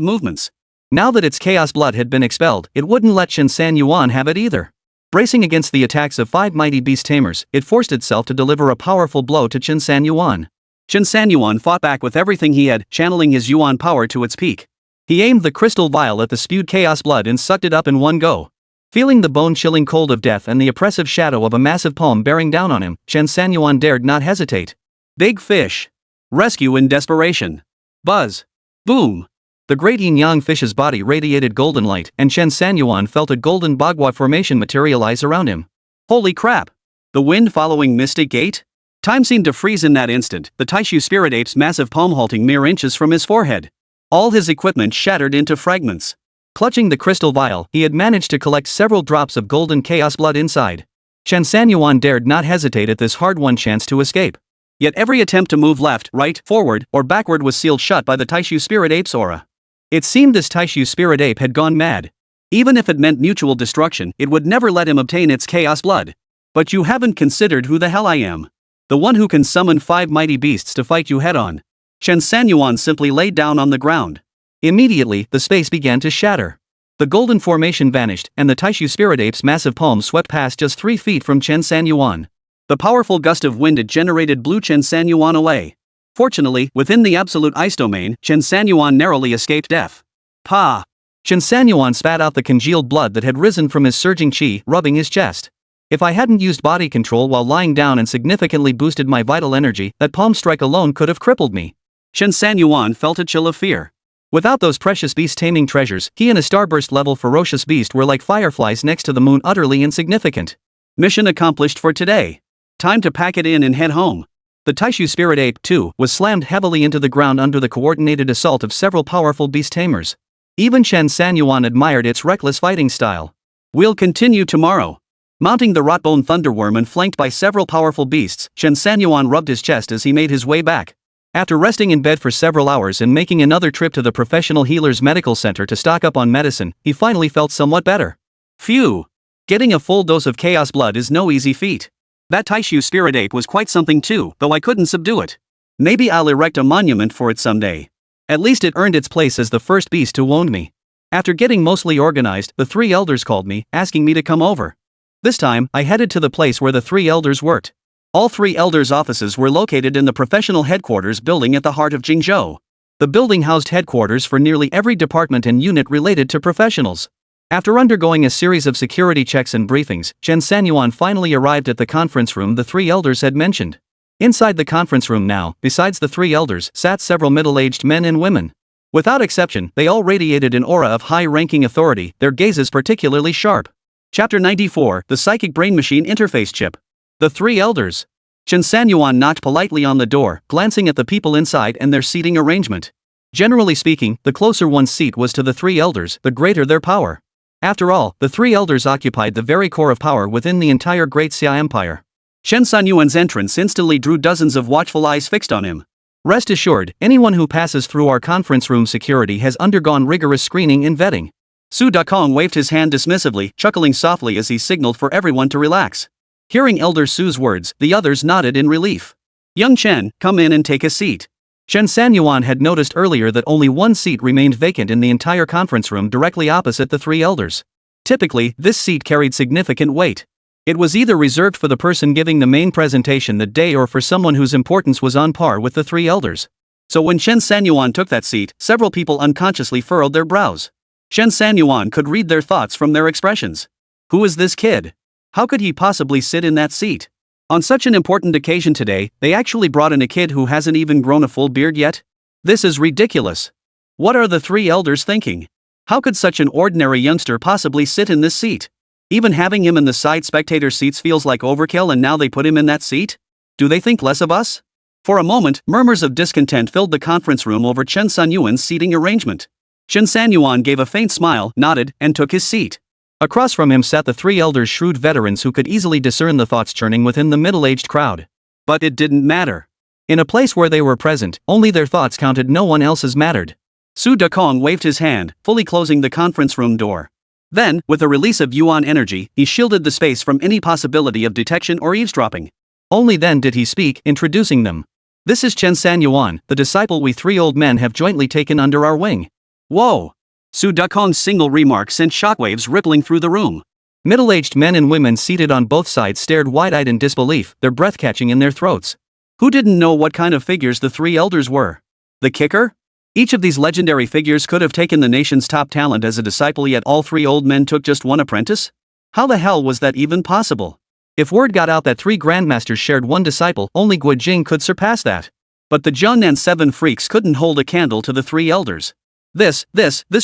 movements. Now that its chaos blood had been expelled, it wouldn't let Chen Sanyuan have it either. Bracing against the attacks of 5 mighty beast tamers, it forced itself to deliver a powerful blow to Chen Sanyuan. Chen Sanyuan fought back with everything he had, channeling his yuan power to its peak. He aimed the crystal vial at the spewed chaos blood and sucked it up in one go. Feeling the bone-chilling cold of death and the oppressive shadow of a massive palm bearing down on him, Chen Sanyuan dared not hesitate. Big fish. Rescue in desperation. Buzz. Boom. The great yin-yang fish's body radiated golden light, and Chen Sanyuan felt a golden bagua formation materialize around him. Holy crap! The wind following Mystic Gate? Time seemed to freeze in that instant, the Taishu Spirit Ape's massive palm halting mere inches from his forehead. All his equipment shattered into fragments. Clutching the crystal vial, he had managed to collect several drops of golden chaos blood inside. Chen Sanyuan dared not hesitate at this hard-won chance to escape. Yet every attempt to move left, right, forward, or backward was sealed shut by the Taishu Spirit Ape's aura. It seemed this Taishu Spirit Ape had gone mad. Even if it meant mutual destruction, it would never let him obtain its chaos blood. But you haven't considered who the hell I am. The one who can summon 5 mighty beasts to fight you head-on. Chen Sanyuan simply laid down on the ground. Immediately, the space began to shatter. The golden formation vanished, and the Taishu Spirit Ape's massive palm swept past just 3 feet from Chen Sanyuan. The powerful gust of wind it generated blew Chen Sanyuan away. Fortunately, within the absolute ice domain, Chen Sanyuan narrowly escaped death. Pa! Chen Sanyuan spat out the congealed blood that had risen from his surging chi, rubbing his chest. If I hadn't used body control while lying down and significantly boosted my vital energy, that palm strike alone could have crippled me. Chen Sanyuan felt a chill of fear. Without those precious beast-taming treasures, he and a starburst-level ferocious beast were like fireflies next to the moon, utterly insignificant. Mission accomplished for today. Time to pack it in and head home. The Taishu Spirit Ape, too, was slammed heavily into the ground under the coordinated assault of several powerful beast tamers. Even Chen Sanyuan admired its reckless fighting style. We'll continue tomorrow. Mounting the Rotbone Thunderworm and flanked by several powerful beasts, Chen Sanyuan rubbed his chest as he made his way back. After resting in bed for several hours and making another trip to the Professional Healers Medical Center to stock up on medicine, he finally felt somewhat better. Phew! Getting a full dose of chaos blood is no easy feat. That Taishu Spirit Ape was quite something too, though I couldn't subdue it. Maybe I'll erect a monument for it someday. At least it earned its place as the first beast to wound me. After getting mostly organized, the 3 elders called me, asking me to come over. This time, I headed to the place where the 3 elders worked. All 3 elders' offices were located in the professional headquarters building at the heart of Qingzhou. The building housed headquarters for nearly every department and unit related to professionals. After undergoing a series of security checks and briefings, Chen Sanyuan finally arrived at the conference room the 3 elders had mentioned. Inside the conference room now, besides the 3 elders, sat several middle-aged men and women. Without exception, they all radiated an aura of high-ranking authority, their gazes particularly sharp. Chapter 94, The Psychic Brain Machine Interface Chip. The 3 elders. Chen Sanyuan knocked politely on the door, glancing at the people inside and their seating arrangement. Generally speaking, the closer one's seat was to the 3 elders, the greater their power. After all, the three elders occupied the very core of power within the entire Great Xia Empire. Chen Sanyuan's entrance instantly drew dozens of watchful eyes fixed on him. Rest assured, anyone who passes through our conference room security has undergone rigorous screening and vetting. Su Dakong waved his hand dismissively, chuckling softly as he signaled for everyone to relax. Hearing Elder Su's words, the others nodded in relief. Young Chen, come in and take a seat. Chen Sanyuan had noticed earlier that only one seat remained vacant in the entire conference room directly opposite the three elders. Typically, this seat carried significant weight. It was either reserved for the person giving the main presentation that day or for someone whose importance was on par with the three elders. So when Chen Sanyuan took that seat, several people unconsciously furrowed their brows. Chen Sanyuan could read their thoughts from their expressions. Who is this kid? How could he possibly sit in that seat? On such an important occasion today, they actually brought in a kid who hasn't even grown a full beard yet? This is ridiculous. What are the three elders thinking? How could such an ordinary youngster possibly sit in this seat? Even having him in the side spectator seats feels like overkill, and now they put him in that seat? Do they think less of us? For a moment, murmurs of discontent filled the conference room over Chen Sanyuan's seating arrangement. Chen Sanyuan gave a faint smile, nodded, and took his seat. Across from him sat the three elders, shrewd veterans who could easily discern the thoughts churning within the middle-aged crowd. But it didn't matter. In a place where they were present, only their thoughts counted, no one else's mattered. Su Dakong waved his hand, fully closing the conference room door. Then, with a release of Yuan energy, he shielded the space from any possibility of detection or eavesdropping. Only then did he speak, introducing them. This is Chen Sanyuan, the disciple we three old men have jointly taken under our wing. Whoa! Su Dakong's single remark sent shockwaves rippling through the room. Middle-aged men and women seated on both sides stared wide-eyed in disbelief, their breath catching in their throats. Who didn't know what kind of figures the three elders were? The kicker? Each of these legendary figures could have taken the nation's top talent as a disciple, yet all three old men took just one apprentice? How the hell was that even possible? If word got out that three grandmasters shared one disciple, only Guo Jing could surpass that. But the Jiangnan Seven Freaks couldn't hold a candle to the three elders. This,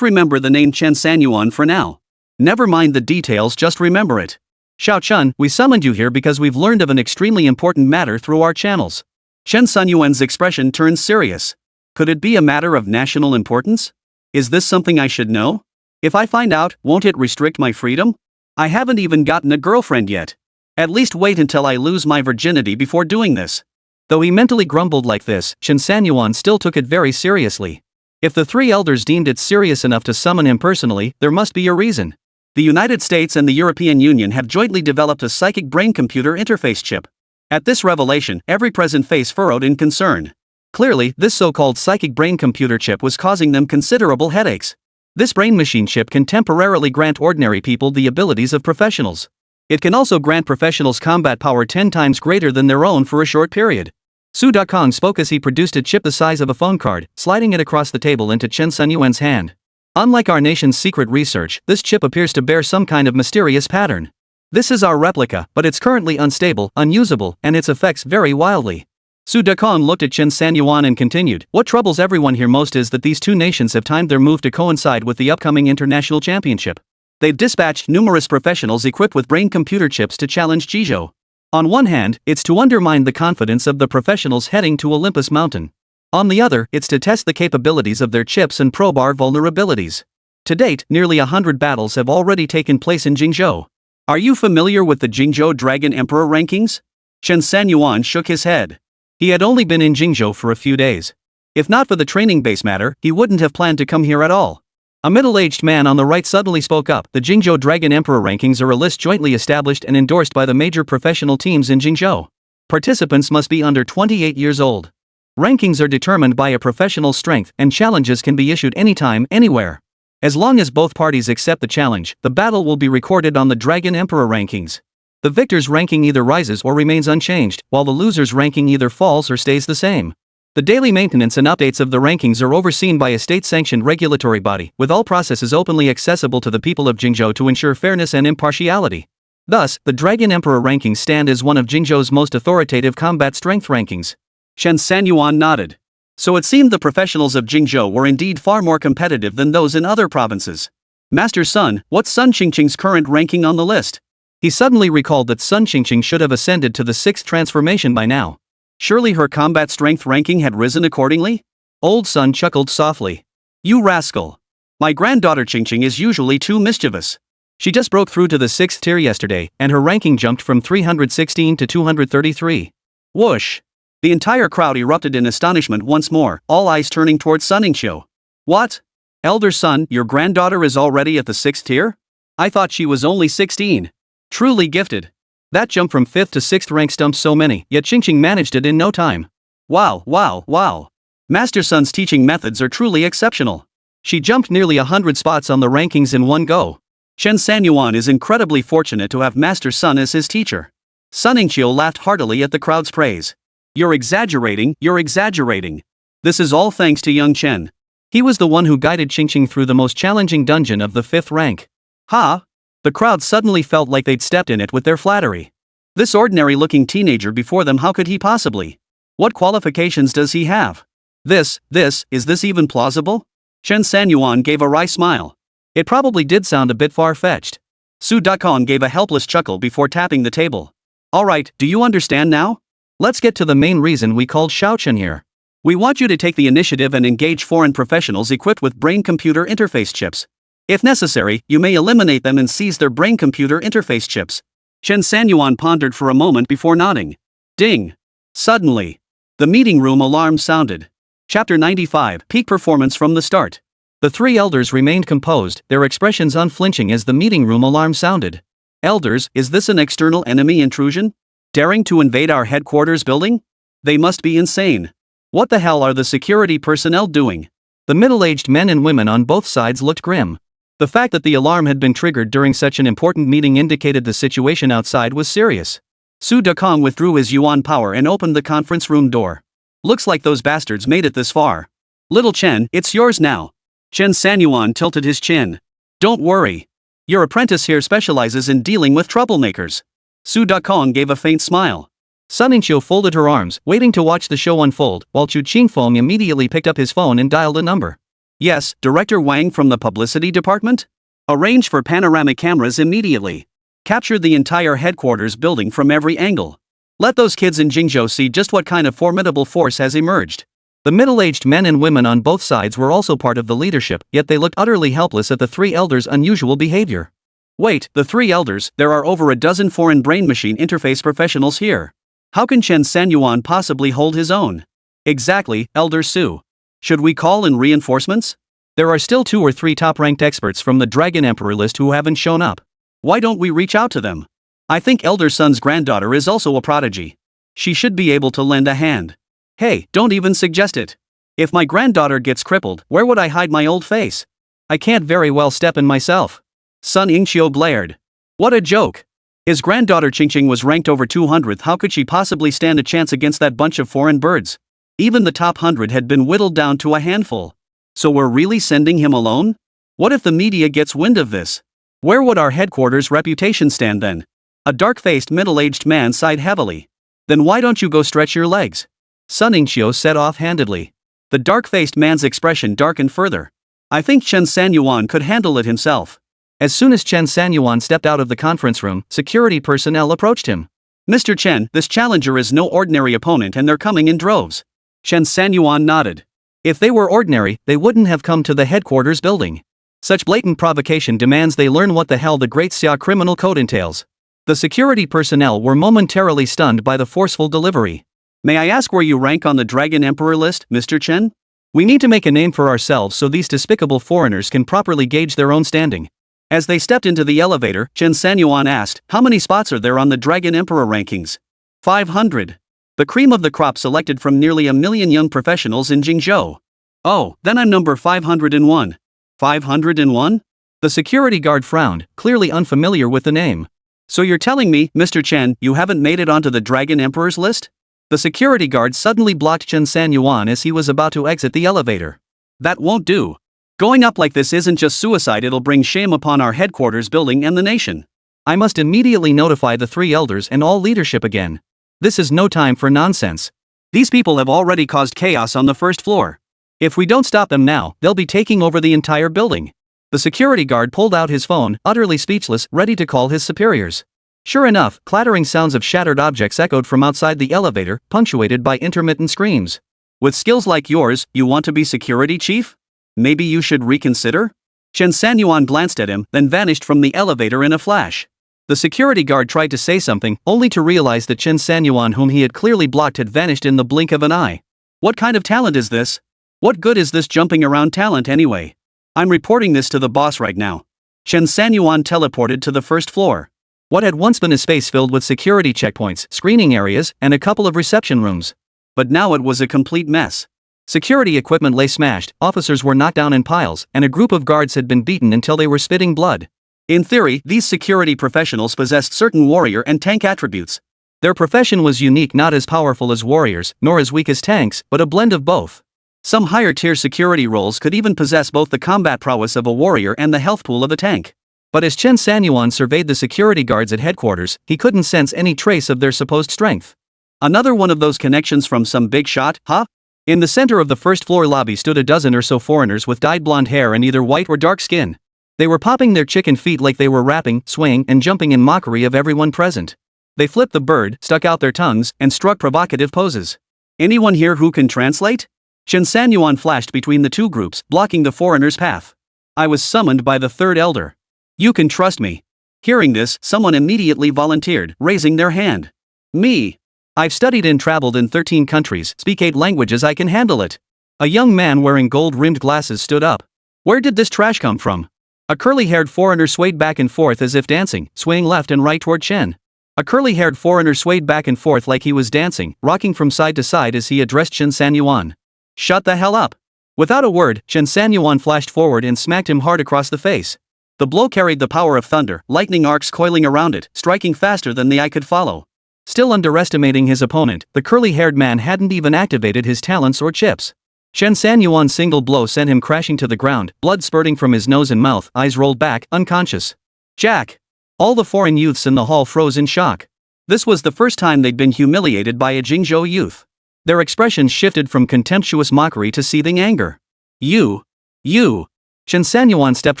remember the name Chen Sanyuan for now. Never mind the details, just remember it. Xiao Chun, we summoned you here because we've learned of an extremely important matter through our channels. Chen Sanyuan's expression turned serious. Could it be a matter of national importance? Is this something I should know? If I find out, won't it restrict my freedom? I haven't even gotten a girlfriend yet. At least wait until I lose my virginity before doing this. Though he mentally grumbled like this, Chen Sanyuan still took it very seriously. If the three elders deemed it serious enough to summon him personally, there must be a reason. The United States and the European Union have jointly developed a psychic brain-computer interface chip. At this revelation, every present face furrowed in concern. Clearly, this so-called psychic brain-computer chip was causing them considerable headaches. This brain machine chip can temporarily grant ordinary people the abilities of professionals. It can also grant professionals combat power 10 times greater than their own for a short period. Su Dakong spoke as he produced a chip the size of a phone card, sliding it across the table into Chen Sanyuan's hand. Unlike our nation's secret research, this chip appears to bear some kind of mysterious pattern. This is our replica, but it's currently unstable, unusable, and its effects vary wildly. Su Dakong looked at Chen Sanyuan and continued, what troubles everyone here most is that these two nations have timed their move to coincide with the upcoming international championship. They've dispatched numerous professionals equipped with brain-computer chips to challenge Qingzhou. On one hand, it's to undermine the confidence of the professionals heading to Olympus Mountain. On the other, it's to test the capabilities of their chips and probe our vulnerabilities. To date, nearly 100 battles have already taken place in Qingzhou. Are you familiar with the Qingzhou Dragon Emperor rankings? Chen Sanyuan shook his head. He had only been in Qingzhou for a few days. If not for the training base matter, he wouldn't have planned to come here at all. A middle-aged man on the right suddenly spoke up. The Qingzhou Dragon Emperor rankings are a list jointly established and endorsed by the major professional teams in Qingzhou. Participants must be under 28 years old. Rankings are determined by a professional's strength, and challenges can be issued anytime, anywhere. As long as both parties accept the challenge, the battle will be recorded on the Dragon Emperor rankings. The victor's ranking either rises or remains unchanged, while the loser's ranking either falls or stays the same. The daily maintenance and updates of the rankings are overseen by a state-sanctioned regulatory body, with all processes openly accessible to the people of Qingzhou to ensure fairness and impartiality. Thus, the Dragon Emperor rankings stand as one of Qingzhou's most authoritative combat strength rankings. Chen Sanyuan nodded. So it seemed the professionals of Qingzhou were indeed far more competitive than those in other provinces. Master Sun, what's Sun Qingqing's current ranking on the list? He suddenly recalled that Sun Qingqing should have ascended to the 6th transformation by now. Surely her combat strength ranking had risen accordingly? Old Sun chuckled softly. You rascal. My granddaughter Qingqing is usually too mischievous. She just broke through to the 6th tier yesterday, and her ranking jumped from 316 to 233. Whoosh! The entire crowd erupted in astonishment once more, all eyes turning towards Qingzhou. What? Elder son, your granddaughter is already at the 6th tier? I thought she was only 16. Truly gifted. That jump from 5th to 6th rank stumped so many, yet Qingzhou managed it in no time. Wow, wow, wow. Master Sun's teaching methods are truly exceptional. She jumped nearly 100 spots on the rankings in one go. Chen Sanyuan is incredibly fortunate to have Master Sun as his teacher. Qingzhou laughed heartily at the crowd's praise. You're exaggerating, you're exaggerating. This is all thanks to young Chen. He was the one who guided Qingzhou through the most challenging dungeon of the 5th rank. Ha! The crowd suddenly felt like they'd stepped in it with their flattery. This ordinary-looking teenager before them, how could he possibly? What qualifications does he have? Is this even plausible? Chen Sanyuan gave a wry smile. It probably did sound a bit far-fetched. Su Dakong gave a helpless chuckle before tapping the table. Alright, do you understand now? Let's get to the main reason we called Xiaochen here. We want you to take the initiative and engage foreign professionals equipped with brain-computer interface chips. If necessary, you may eliminate them and seize their brain-computer interface chips. Chen Sanyuan pondered for a moment before nodding. Ding! Suddenly, the meeting room alarm sounded. Chapter 95, Peak Performance from the Start. The 3 elders remained composed, their expressions unflinching as the meeting room alarm sounded. Elders, is this an external enemy intrusion? Daring to invade our headquarters building? They must be insane. What the hell are the security personnel doing? The middle-aged men and women on both sides looked grim. The fact that the alarm had been triggered during such an important meeting indicated the situation outside was serious. Su Dakong withdrew his yuan power and opened the conference room door. Looks like those bastards made it this far. Little Chen, it's yours now. Chen Sanyuan tilted his chin. Don't worry. Your apprentice here specializes in dealing with troublemakers. Su Dakong gave a faint smile. Qingzhou folded her arms, waiting to watch the show unfold, while Chu Qingfeng immediately picked up his phone and dialed a number. Yes, Director Wang from the publicity department? Arrange for panoramic cameras immediately. Capture the entire headquarters building from every angle. Let those kids in Qingzhou see just what kind of formidable force has emerged. The middle-aged men and women on both sides were also part of the leadership, yet they looked utterly helpless at the 3 elders' unusual behavior. Wait, the 3 elders, there are over a dozen foreign brain-machine interface professionals here. How can Chen Sanyuan possibly hold his own? Exactly, Elder Su. Should we call in reinforcements? There are still 2 or 3 top-ranked experts from the Dragon Emperor list who haven't shown up. Why don't we reach out to them? I think Elder Sun's granddaughter is also a prodigy. She should be able to lend a hand. Hey, don't even suggest it. If my granddaughter gets crippled, where would I hide my old face? I can't very well step in myself. Sun Yingqiu glared. What a joke. His granddaughter Qingqing was ranked over 200th. How could she possibly stand a chance against that bunch of foreign birds? Even the top 100 had been whittled down to a handful. So we're really sending him alone? What if the media gets wind of this? Where would our headquarters' reputation stand then? A dark-faced middle-aged man sighed heavily. Then why don't you go stretch your legs? Sun Yingqiu said offhandedly. The dark-faced man's expression darkened further. I think Chen Sanyuan could handle it himself. As soon as Chen Sanyuan stepped out of the conference room, security personnel approached him. Mr. Chen, this challenger is no ordinary opponent and they're coming in droves. Chen Sanyuan nodded. If they were ordinary, they wouldn't have come to the headquarters building. Such blatant provocation demands they learn what the hell the Great Xia criminal code entails. The security personnel were momentarily stunned by the forceful delivery. May I ask where you rank on the Dragon Emperor list, Mr. Chen? We need to make a name for ourselves so these despicable foreigners can properly gauge their own standing. As they stepped into the elevator, Chen Sanyuan asked, how many spots are there on the Dragon Emperor rankings? 500. The cream of the crop selected from nearly 1 million young professionals in Qingzhou. Oh, then I'm number 501. 501? The security guard frowned, clearly unfamiliar with the name. So you're telling me, Mr. Chen, you haven't made it onto the Dragon Emperor's list? The security guard suddenly blocked Chen Sanyuan as he was about to exit the elevator. That won't do. Going up like this isn't just suicide, it'll bring shame upon our headquarters building and the nation. I must immediately notify the 3 elders and all leadership again. This is no time for nonsense. These people have already caused chaos on the first floor. If we don't stop them now, they'll be taking over the entire building. The security guard pulled out his phone, utterly speechless, ready to call his superiors. Sure enough, clattering sounds of shattered objects echoed from outside the elevator, punctuated by intermittent screams. With skills like yours, you want to be security chief? Maybe you should reconsider? Chen Sanyuan glanced at him, then vanished from the elevator in a flash. The security guard tried to say something, only to realize that Chen Sanyuan, whom he had clearly blocked, had vanished in the blink of an eye. What kind of talent is this? What good is this jumping around talent anyway? I'm reporting this to the boss right now. Chen Sanyuan teleported to the first floor. What had once been a space filled with security checkpoints, screening areas, and a couple of reception rooms. But now it was a complete mess. Security equipment lay smashed, officers were knocked down in piles, and a group of guards had been beaten until they were spitting blood. In theory, these security professionals possessed certain warrior and tank attributes. Their profession was unique, not as powerful as warriors, nor as weak as tanks, but a blend of both. Some higher-tier security roles could even possess both the combat prowess of a warrior and the health pool of a tank. But as Chen Sanyuan surveyed the security guards at headquarters, he couldn't sense any trace of their supposed strength. Another one of those connections from some big shot, huh? In the center of the first-floor lobby stood a dozen or so foreigners with dyed blonde hair and either white or dark skin. They were popping their chicken feet like they were rapping, swaying, and jumping in mockery of everyone present. They flipped the bird, stuck out their tongues, and struck provocative poses. Anyone here who can translate? Chen Sanyuan flashed between the two groups, blocking the foreigner's path. I was summoned by the third elder. You can trust me. Hearing this, someone immediately volunteered, raising their hand. Me. I've studied and traveled in 13 countries, speak 8 languages, I can handle it. A young man wearing gold-rimmed glasses stood up. Where did this trash come from? A curly-haired foreigner swayed back and forth as if dancing, swaying left and right toward Chen. A curly-haired foreigner swayed back and forth like he was dancing, rocking from side to side as he addressed Chen Sanyuan. Shut the hell up. Without a word, Chen Sanyuan flashed forward and smacked him hard across the face. The blow carried the power of thunder, lightning arcs coiling around it, striking faster than the eye could follow. Still underestimating his opponent, the curly-haired man hadn't even activated his talents or chips. Chen Sanyuan's single blow sent him crashing to the ground, blood spurting from his nose and mouth, eyes rolled back, unconscious. Jack! All the foreign youths in the hall froze in shock. This was the first time they'd been humiliated by a Qingzhou youth. Their expressions shifted from contemptuous mockery to seething anger. You! Chen Sanyuan stepped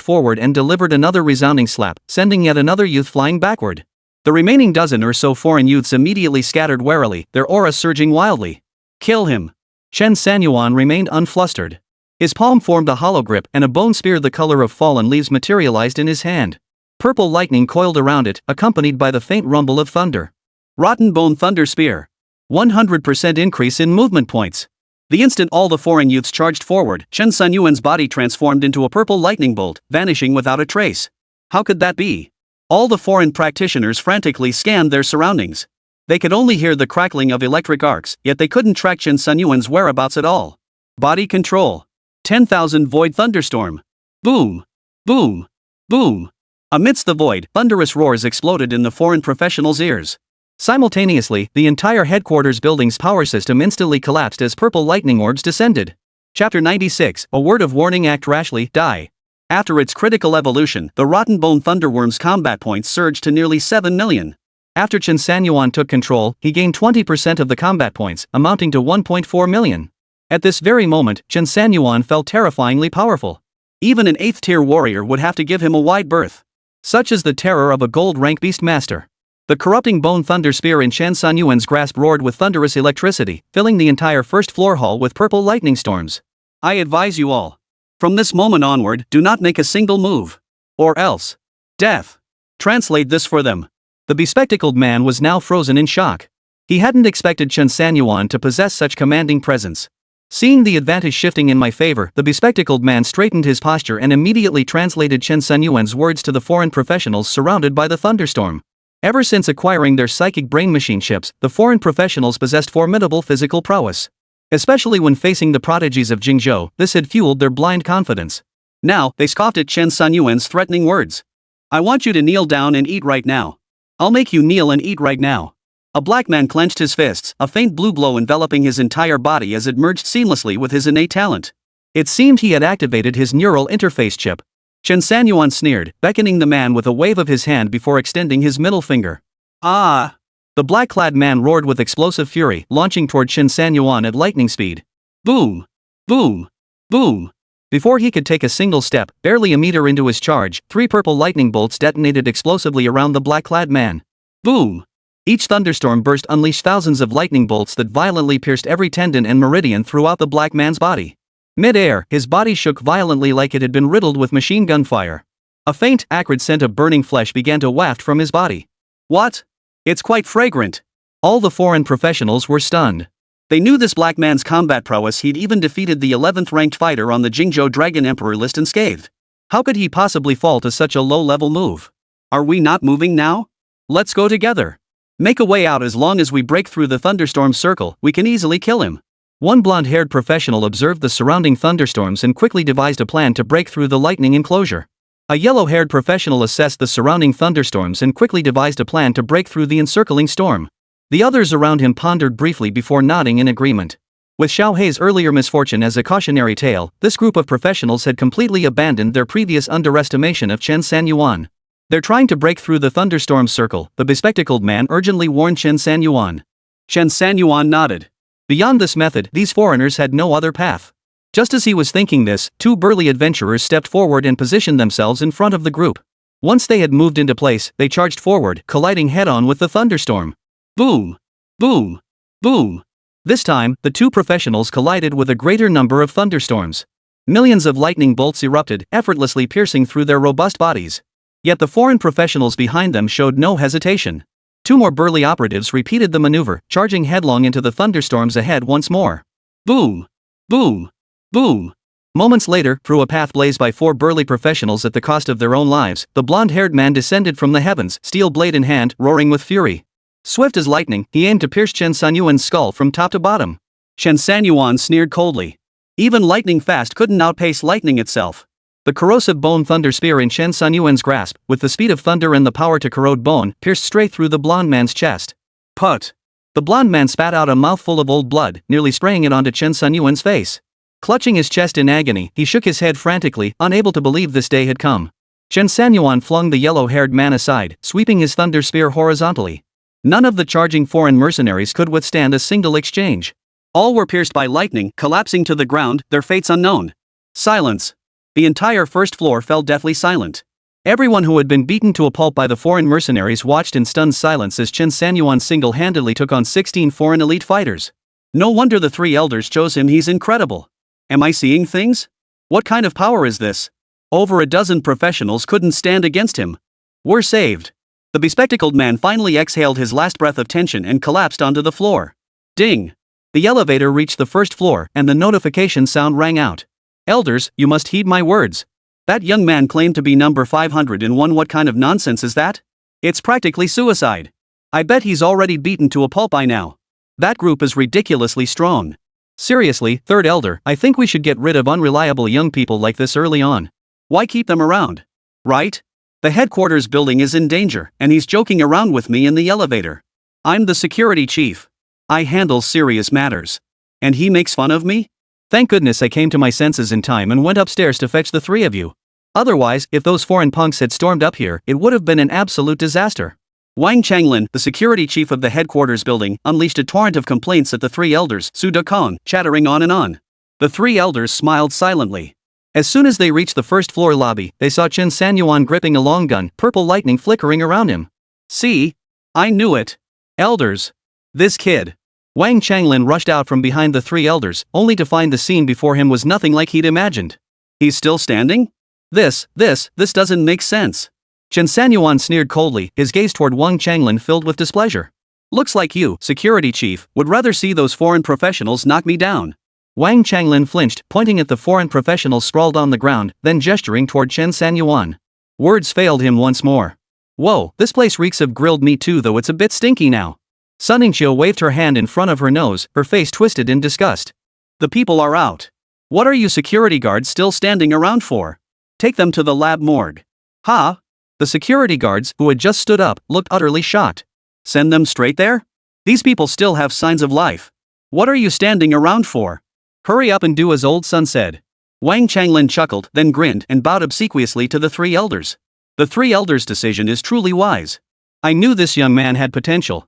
forward and delivered another resounding slap, sending yet another youth flying backward. The remaining dozen or so foreign youths immediately scattered warily, their aura surging wildly. Kill him! Chen Sanyuan remained unflustered. His palm formed a hollow grip and a bone spear the color of fallen leaves materialized in his hand. Purple lightning coiled around it, accompanied by the faint rumble of thunder. Rotten Bone Thunder Spear. 100% increase in movement points. The instant all the foreign youths charged forward, Chen Sanyuan's body transformed into a purple lightning bolt, vanishing without a trace. How could that be? All the foreign practitioners frantically scanned their surroundings. They could only hear the crackling of electric arcs, yet they couldn't track Chen Sanyuan's whereabouts at all. Body control. 10,000 void thunderstorm. Boom! Boom! Boom! Amidst the void, thunderous roars exploded in the foreign professionals' ears. Simultaneously, the entire headquarters building's power system instantly collapsed as purple lightning orbs descended. Chapter 96, A Word of Warning, Act Rashly, Die. After its critical evolution, the Rotten Bone Thunderworm's combat points surged to nearly 7 million. After Chen Sanyuan took control, he gained 20% of the combat points, amounting to 1.4 million. At this very moment, Chen Sanyuan felt terrifyingly powerful. Even an 8th-tier warrior would have to give him a wide berth. Such is the terror of a gold-rank beastmaster. The corrupting bone thunder spear in Chen Sanyuan's grasp roared with thunderous electricity, filling the entire first-floor hall with purple lightning storms. I advise you all. From this moment onward, do not make a single move. Or else. Death. Translate this for them. The bespectacled man was now frozen in shock. He hadn't expected Chen Sanyuan to possess such commanding presence. Seeing the advantage shifting in my favor, the bespectacled man straightened his posture and immediately translated Chen Sanyuan's words to the foreign professionals surrounded by the thunderstorm. Ever since acquiring their psychic brain machine chips, the foreign professionals possessed formidable physical prowess. Especially when facing the prodigies of Qingzhou, this had fueled their blind confidence. Now, they scoffed at Chen Sanyuan's threatening words. I want you to kneel down and eat right now. I'll make you kneel and eat right now. A black man clenched his fists, a faint blue glow enveloping his entire body as it merged seamlessly with his innate talent. It seemed he had activated his neural interface chip. Chen Sanyuan sneered, beckoning the man with a wave of his hand before extending his middle finger. Ah! The black-clad man roared with explosive fury, launching toward Chen Sanyuan at lightning speed. Boom! Boom! Boom! Before he could take a single step, barely a meter into his charge, 3 purple lightning bolts detonated explosively around the black-clad man. Boom! Each thunderstorm burst unleashed thousands of lightning bolts that violently pierced every tendon and meridian throughout the black man's body. Mid-air, his body shook violently like it had been riddled with machine gun fire. A faint, acrid scent of burning flesh began to waft from his body. What? It's quite fragrant. All the foreign professionals were stunned. They knew this black man's combat prowess. He'd even defeated the 11th ranked fighter on the Qingzhou Dragon Emperor list unscathed. How could he possibly fall to such a low-level move? Are we not moving now? Let's go together. Make a way out. As long as we break through the thunderstorm circle, we can easily kill him. One blonde-haired professional observed the surrounding thunderstorms and quickly devised a plan to break through the lightning enclosure. A yellow-haired professional assessed the surrounding thunderstorms and quickly devised a plan to break through the encircling storm. The others around him pondered briefly before nodding in agreement. With Xiao Hei's earlier misfortune as a cautionary tale, this group of professionals had completely abandoned their previous underestimation of Chen Sanyuan. They're trying to break through the thunderstorm circle, the bespectacled man urgently warned Chen Sanyuan. Chen Sanyuan nodded. Beyond this method, these foreigners had no other path. Just as he was thinking this, two burly adventurers stepped forward and positioned themselves in front of the group. Once they had moved into place, they charged forward, colliding head-on with the thunderstorm. Boom! Boom! Boom! This time, the two professionals collided with a greater number of thunderstorms. Millions of lightning bolts erupted, effortlessly piercing through their robust bodies. Yet the foreign professionals behind them showed no hesitation. Two more burly operatives repeated the maneuver, charging headlong into the thunderstorms ahead once more. Boom! Boom! Boom! Moments later, through a path blazed by four burly professionals at the cost of their own lives, the blonde-haired man descended from the heavens, steel blade in hand, roaring with fury. Swift as lightning, he aimed to pierce Chen Sanyuan's skull from top to bottom. Chen Sanyuan sneered coldly. Even lightning fast couldn't outpace lightning itself. The corrosive bone thunder spear in Chen Sanyuan's grasp, with the speed of thunder and the power to corrode bone, pierced straight through the blonde man's chest. Put! The blonde man spat out a mouthful of old blood, nearly spraying it onto Chen Sanyuan's face. Clutching his chest in agony, he shook his head frantically, unable to believe this day had come. Chen Sanyuan flung the yellow-haired man aside, sweeping his thunder spear horizontally. None of the charging foreign mercenaries could withstand a single exchange. All were pierced by lightning, collapsing to the ground, their fates unknown. Silence. The entire first floor fell deathly silent. Everyone who had been beaten to a pulp by the foreign mercenaries watched in stunned silence as Chen Sanyuan single-handedly took on 16 foreign elite fighters. No wonder the three elders chose him. He's incredible. Am I seeing things? What kind of power is this? Over a dozen professionals couldn't stand against him. We're saved. The bespectacled man finally exhaled his last breath of tension and collapsed onto the floor. Ding! The elevator reached the first floor, and the notification sound rang out. Elders, you must heed my words. That young man claimed to be number 501. What kind of nonsense is that? It's practically suicide. I bet he's already beaten to a pulp by now. That group is ridiculously strong. Seriously, third elder, I think we should get rid of unreliable young people like this early on. Why keep them around? Right? The headquarters building is in danger, and he's joking around with me in the elevator. I'm the security chief. I handle serious matters. And he makes fun of me? Thank goodness I came to my senses in time and went upstairs to fetch the three of you. Otherwise, if those foreign punks had stormed up here, it would have been an absolute disaster. Wang Changlin, the security chief of the headquarters building, unleashed a torrent of complaints at the three elders, Su Dekong, chattering on and on. The three elders smiled silently. As soon as they reached the first floor lobby, they saw Chen Sanyuan gripping a long gun, purple lightning flickering around him. See? I knew it. Elders. This kid. Wang Changlin rushed out from behind the three elders, only to find the scene before him was nothing like he'd imagined. He's still standing? This doesn't make sense. Chen Sanyuan sneered coldly, his gaze toward Wang Changlin filled with displeasure. Looks like you, security chief, would rather see those foreign professionals knock me down. Wang Changlin flinched, pointing at the foreign professionals sprawled on the ground, then gesturing toward Chen Sanyuan. Words failed him once more. Whoa, this place reeks of grilled meat too, though it's a bit stinky now. Sun Ningqiu waved her hand in front of her nose, her face twisted in disgust. The people are out. What are you security guards still standing around for? Take them to the lab morgue. Ha! The security guards, who had just stood up, looked utterly shocked. Send them straight there? These people still have signs of life. What are you standing around for? Hurry up and do as old Sun said. Wang Changlin chuckled, then grinned and bowed obsequiously to the three elders. The three elders' decision is truly wise. I knew this young man had potential.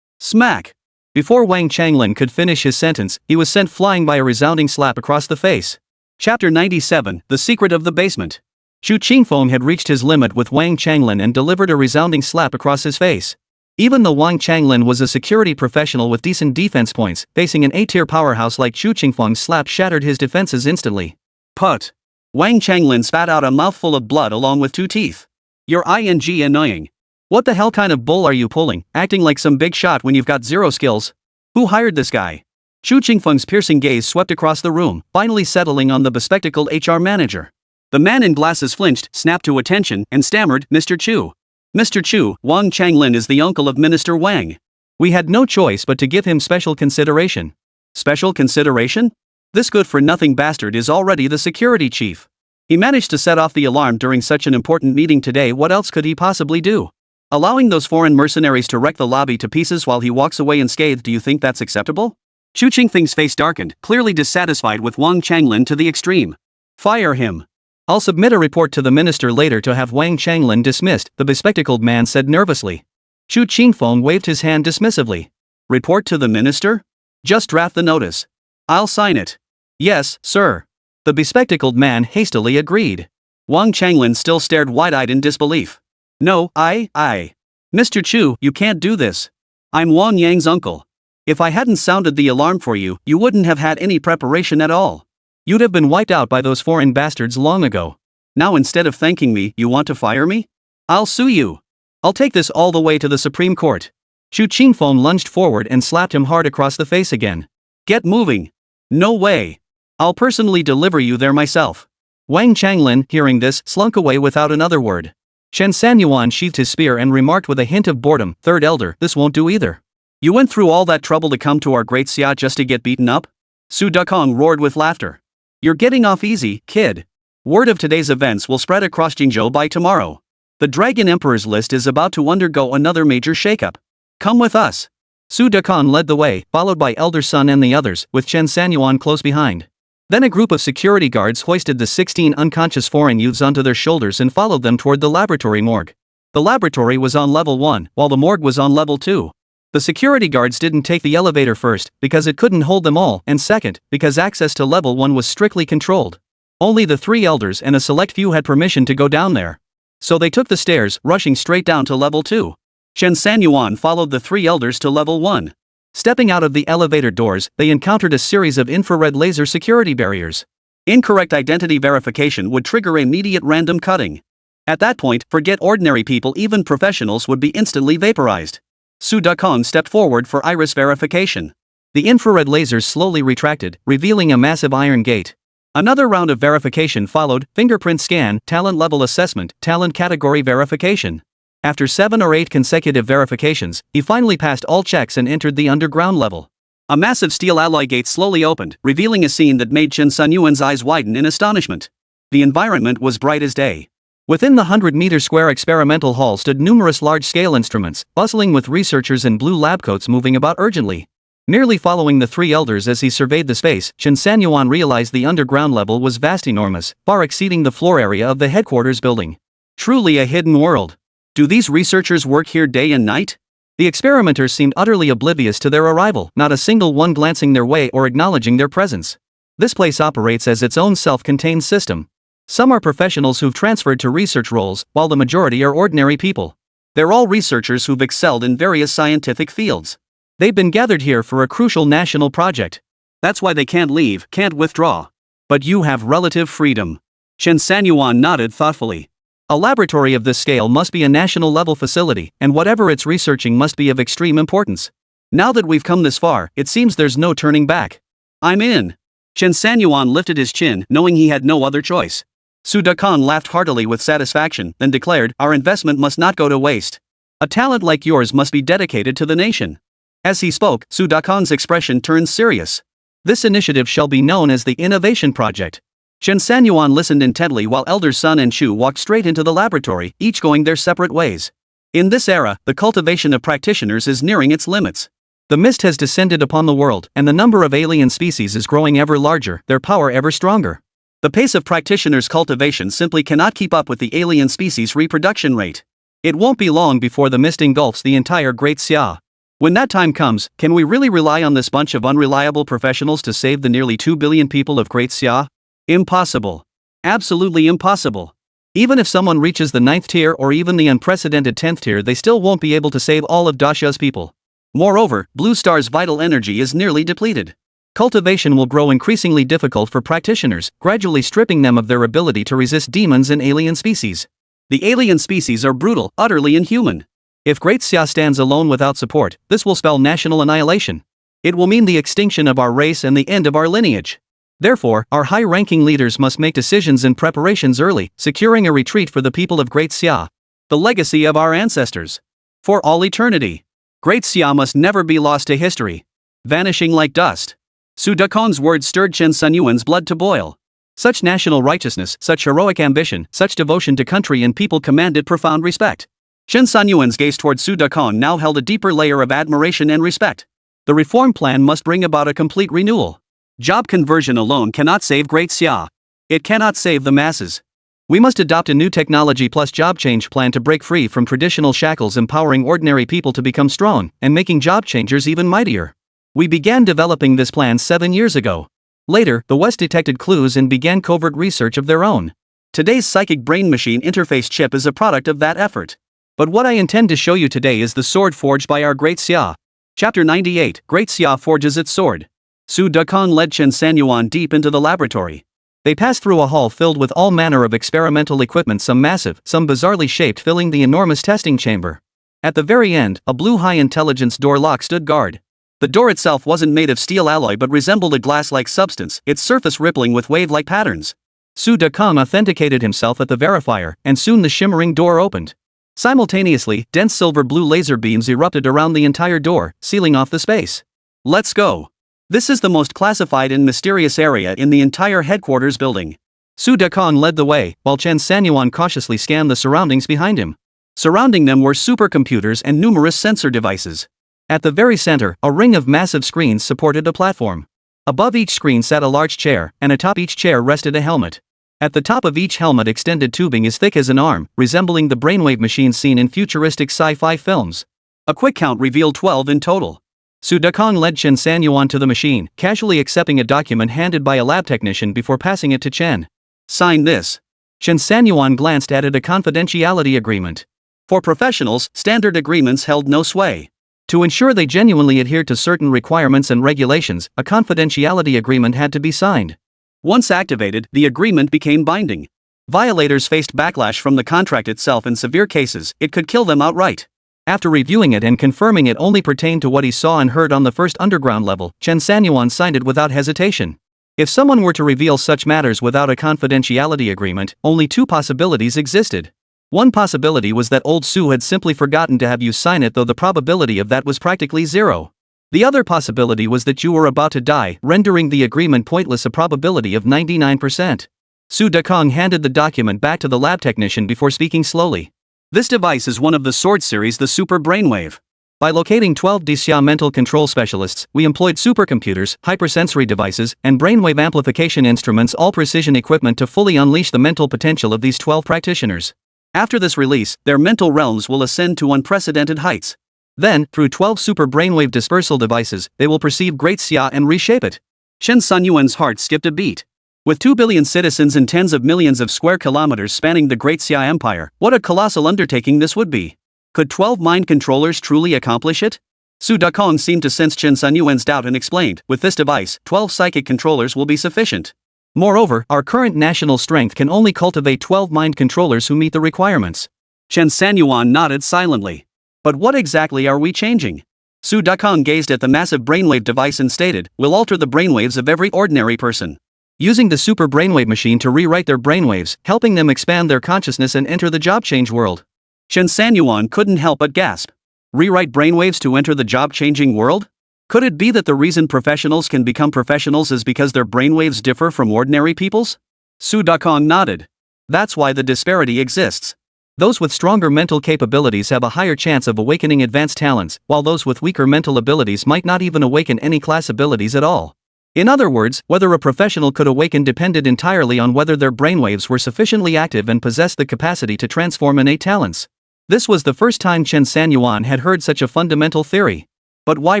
Smack! Before Wang Changlin could finish his sentence, he was sent flying by a resounding slap across the face. Chapter 97, The Secret of the Basement. Xu Qingfeng had reached his limit with Wang Changlin and delivered a resounding slap across his face. Even though Wang Changlin was a security professional with decent defense points, facing an A-tier powerhouse like Chu Qingfeng's slap shattered his defenses instantly. Put. Wang Changlin spat out a mouthful of blood along with 2 teeth. You're annoying. What the hell kind of bull are you pulling, acting like some big shot when you've got 0 skills? Who hired this guy? Chu Qingfeng's piercing gaze swept across the room, finally settling on the bespectacled HR manager. The man in glasses flinched, snapped to attention, and stammered, Mr. Chu. Mr. Chu, Wang Changlin is the uncle of Minister Wang. We had no choice but to give him special consideration. Special consideration? This good-for-nothing bastard is already the security chief. He managed to set off the alarm during such an important meeting today. What else could he possibly do? Allowing those foreign mercenaries to wreck the lobby to pieces while he walks away unscathed, do you think that's acceptable? Chu Qingfeng's face darkened, clearly dissatisfied with Wang Changlin to the extreme. Fire him. I'll submit a report to the minister later to have Wang Changlin dismissed, the bespectacled man said nervously. Chu Qingfeng waved his hand dismissively. Report to the minister? Just draft the notice. I'll sign it. Yes, sir. The bespectacled man hastily agreed. Wang Changlin still stared wide-eyed in disbelief. No, Mr. Chu, you can't do this. I'm Wang Yang's uncle. If I hadn't sounded the alarm for you, you wouldn't have had any preparation at all. You'd have been wiped out by those foreign bastards long ago. Now instead of thanking me, you want to fire me? I'll sue you. I'll take this all the way to the Supreme Court. Chu Qingfeng lunged forward and slapped him hard across the face again. Get moving. No way. I'll personally deliver you there myself. Wang Changlin, hearing this, slunk away without another word. Chen Sanyuan sheathed his spear and remarked with a hint of boredom, Third Elder, this won't do either. You went through all that trouble to come to our great Xia just to get beaten up? Su Dukong roared with laughter. You're getting off easy, kid. Word of today's events will spread across Qingzhou by tomorrow. The Dragon Emperor's list is about to undergo another major shakeup. Come with us. Su Dukong led the way, followed by Elder Sun and the others, with Chen Sanyuan close behind. Then a group of security guards hoisted the 16 unconscious foreign youths onto their shoulders and followed them toward the laboratory morgue. The laboratory was on level 1, while the morgue was on level 2. The security guards didn't take the elevator first, because it couldn't hold them all, and second, because access to level 1 was strictly controlled. Only the 3 elders and a select few had permission to go down there. So they took the stairs, rushing straight down to level 2. Chen Sanyuan followed the 3 elders to level 1. Stepping out of the elevator doors, they encountered a series of infrared laser security barriers. Incorrect identity verification would trigger immediate random cutting. At that point, forget ordinary people, even professionals would be instantly vaporized. Su Dukong stepped forward for iris verification. The infrared lasers slowly retracted, revealing a massive iron gate. Another round of verification followed, fingerprint scan, talent level assessment, talent category verification. After 7 or 8 consecutive verifications, he finally passed all checks and entered the underground level. A massive steel alloy gate slowly opened, revealing a scene that made Chen Sanyuan's eyes widen in astonishment. The environment was bright as day. Within the 100-meter square experimental hall stood numerous large-scale instruments, bustling with researchers in blue lab coats moving about urgently. Nearly following the 3 elders as he surveyed the space, Chen Sanyuan realized the underground level was vast, enormous, far exceeding the floor area of the headquarters building. Truly a hidden world. Do these researchers work here day and night? The experimenters seemed utterly oblivious to their arrival, not a single one glancing their way or acknowledging their presence. This place operates as its own self-contained system. Some are professionals who've transferred to research roles, while the majority are ordinary people. They're all researchers who've excelled in various scientific fields. They've been gathered here for a crucial national project. That's why they can't leave, can't withdraw. But you have relative freedom. Chen Sanyuan nodded thoughtfully. A laboratory of this scale must be a national-level facility, and whatever it's researching must be of extreme importance. Now that we've come this far, it seems there's no turning back. I'm in. Chen Sanyuan lifted his chin, knowing he had no other choice. Su Dukong laughed heartily with satisfaction, then declared, our investment must not go to waste. A talent like yours must be dedicated to the nation. As he spoke, Su Dukong's expression turned serious. This initiative shall be known as the Innovation Project. Chen Sanyuan listened intently while Elders Sun and Chu walked straight into the laboratory, each going their separate ways. In this era, the cultivation of practitioners is nearing its limits. The mist has descended upon the world, and the number of alien species is growing ever larger, their power ever stronger. The pace of practitioners' cultivation simply cannot keep up with the alien species' reproduction rate. It won't be long before the mist engulfs the entire Great Xia. When that time comes, can we really rely on this bunch of unreliable professionals to save the nearly 2 billion people of Great Xia? Impossible. Absolutely impossible. Even if someone reaches the 9th tier or even the unprecedented 10th tier, they still won't be able to save all of Dasha's people. Moreover, Blue Star's vital energy is nearly depleted. Cultivation will grow increasingly difficult for practitioners, gradually stripping them of their ability to resist demons and alien species. The alien species are brutal, utterly inhuman. If Great Xia stands alone without support, this will spell national annihilation. It will mean the extinction of our race and the end of our lineage. Therefore, our high-ranking leaders must make decisions and preparations early, securing a retreat for the people of Great Xia. The legacy of our ancestors. For all eternity. Great Xia must never be lost to history. Vanishing like dust. Su Dakon's words stirred Chen Sanyuan's blood to boil. Such national righteousness, such heroic ambition, such devotion to country and people commanded profound respect. Chen Sanyuan's gaze toward Su Dakon now held a deeper layer of admiration and respect. The reform plan must bring about a complete renewal. Job conversion alone cannot save Great Xia. It cannot save the masses. We must adopt a new technology plus job change plan to break free from traditional shackles, empowering ordinary people to become strong, and making job changers even mightier. We began developing this plan 7 years ago. Later, the West detected clues and began covert research of their own. Today's psychic brain-machine interface chip is a product of that effort. But what I intend to show you today is the sword forged by our Great Xia. Chapter 98, Great Xia forges its sword. Su Dakong led Chen Sanyuan deep into the laboratory. They passed through a hall filled with all manner of experimental equipment, some massive, some bizarrely shaped, filling the enormous testing chamber. At the very end, a blue high-intelligence door lock stood guard. The door itself wasn't made of steel alloy but resembled a glass-like substance, its surface rippling with wave-like patterns. Su Dakong authenticated himself at the verifier, and soon the shimmering door opened. Simultaneously, dense silver-blue laser beams erupted around the entire door, sealing off the space. Let's go. This is the most classified and mysterious area in the entire headquarters building. Su Dakong led the way, while Chen Sanyuan cautiously scanned the surroundings behind him. Surrounding them were supercomputers and numerous sensor devices. At the very center, a ring of massive screens supported a platform. Above each screen sat a large chair, and atop each chair rested a helmet. At the top of each helmet extended tubing as thick as an arm, resembling the brainwave machines seen in futuristic sci-fi films. A quick count revealed 12 in total. Su Dakong led Chen Sanyuan to the machine, casually accepting a document handed by a lab technician before passing it to Chen. Sign this. Chen Sanyuan glanced at it, a confidentiality agreement. For professionals, standard agreements held no sway. To ensure they genuinely adhered to certain requirements and regulations, a confidentiality agreement had to be signed. Once activated, the agreement became binding. Violators faced backlash from the contract itself. In severe cases, it could kill them outright. After reviewing it and confirming it only pertained to what he saw and heard on the first underground level, Chen Sanyuan signed it without hesitation. If someone were to reveal such matters without a confidentiality agreement, only 2 possibilities existed. One possibility was that old Su had simply forgotten to have you sign it, though the probability of that was practically 0. The other possibility was that you were about to die, rendering the agreement pointless, a probability of 99%. Su Dakong handed the document back to the lab technician before speaking slowly. This device is one of the sword series, the Super Brainwave. By locating 12 Xia mental control specialists, we employed supercomputers, hypersensory devices, and brainwave amplification instruments, all precision equipment to fully unleash the mental potential of these 12 practitioners. After this release, their mental realms will ascend to unprecedented heights. Then, through 12 super brainwave dispersal devices, they will perceive Great Xia and reshape it. Chen Sanyuan's heart skipped a beat. With 2 billion citizens and tens of millions of square kilometers spanning the Great Xia Empire, what a colossal undertaking this would be. Could 12 mind controllers truly accomplish it? Su Dakong seemed to sense Chen Sanyuan's doubt and explained, with this device, 12 psychic controllers will be sufficient. Moreover, our current national strength can only cultivate 12 mind controllers who meet the requirements. Chen Sanyuan nodded silently. But what exactly are we changing? Su Dakong gazed at the massive brainwave device and stated, we'll alter the brainwaves of every ordinary person. Using the super brainwave machine to rewrite their brainwaves, helping them expand their consciousness and enter the job change world. Chen Sanyuan couldn't help but gasp. Rewrite brainwaves to enter the job-changing world? Could it be that the reason professionals can become professionals is because their brainwaves differ from ordinary people's? Su Dakong nodded. That's why the disparity exists. Those with stronger mental capabilities have a higher chance of awakening advanced talents, while those with weaker mental abilities might not even awaken any class abilities at all. In other words, whether a professional could awaken depended entirely on whether their brainwaves were sufficiently active and possessed the capacity to transform innate talents. This was the first time Chen Sanyuan had heard such a fundamental theory. But why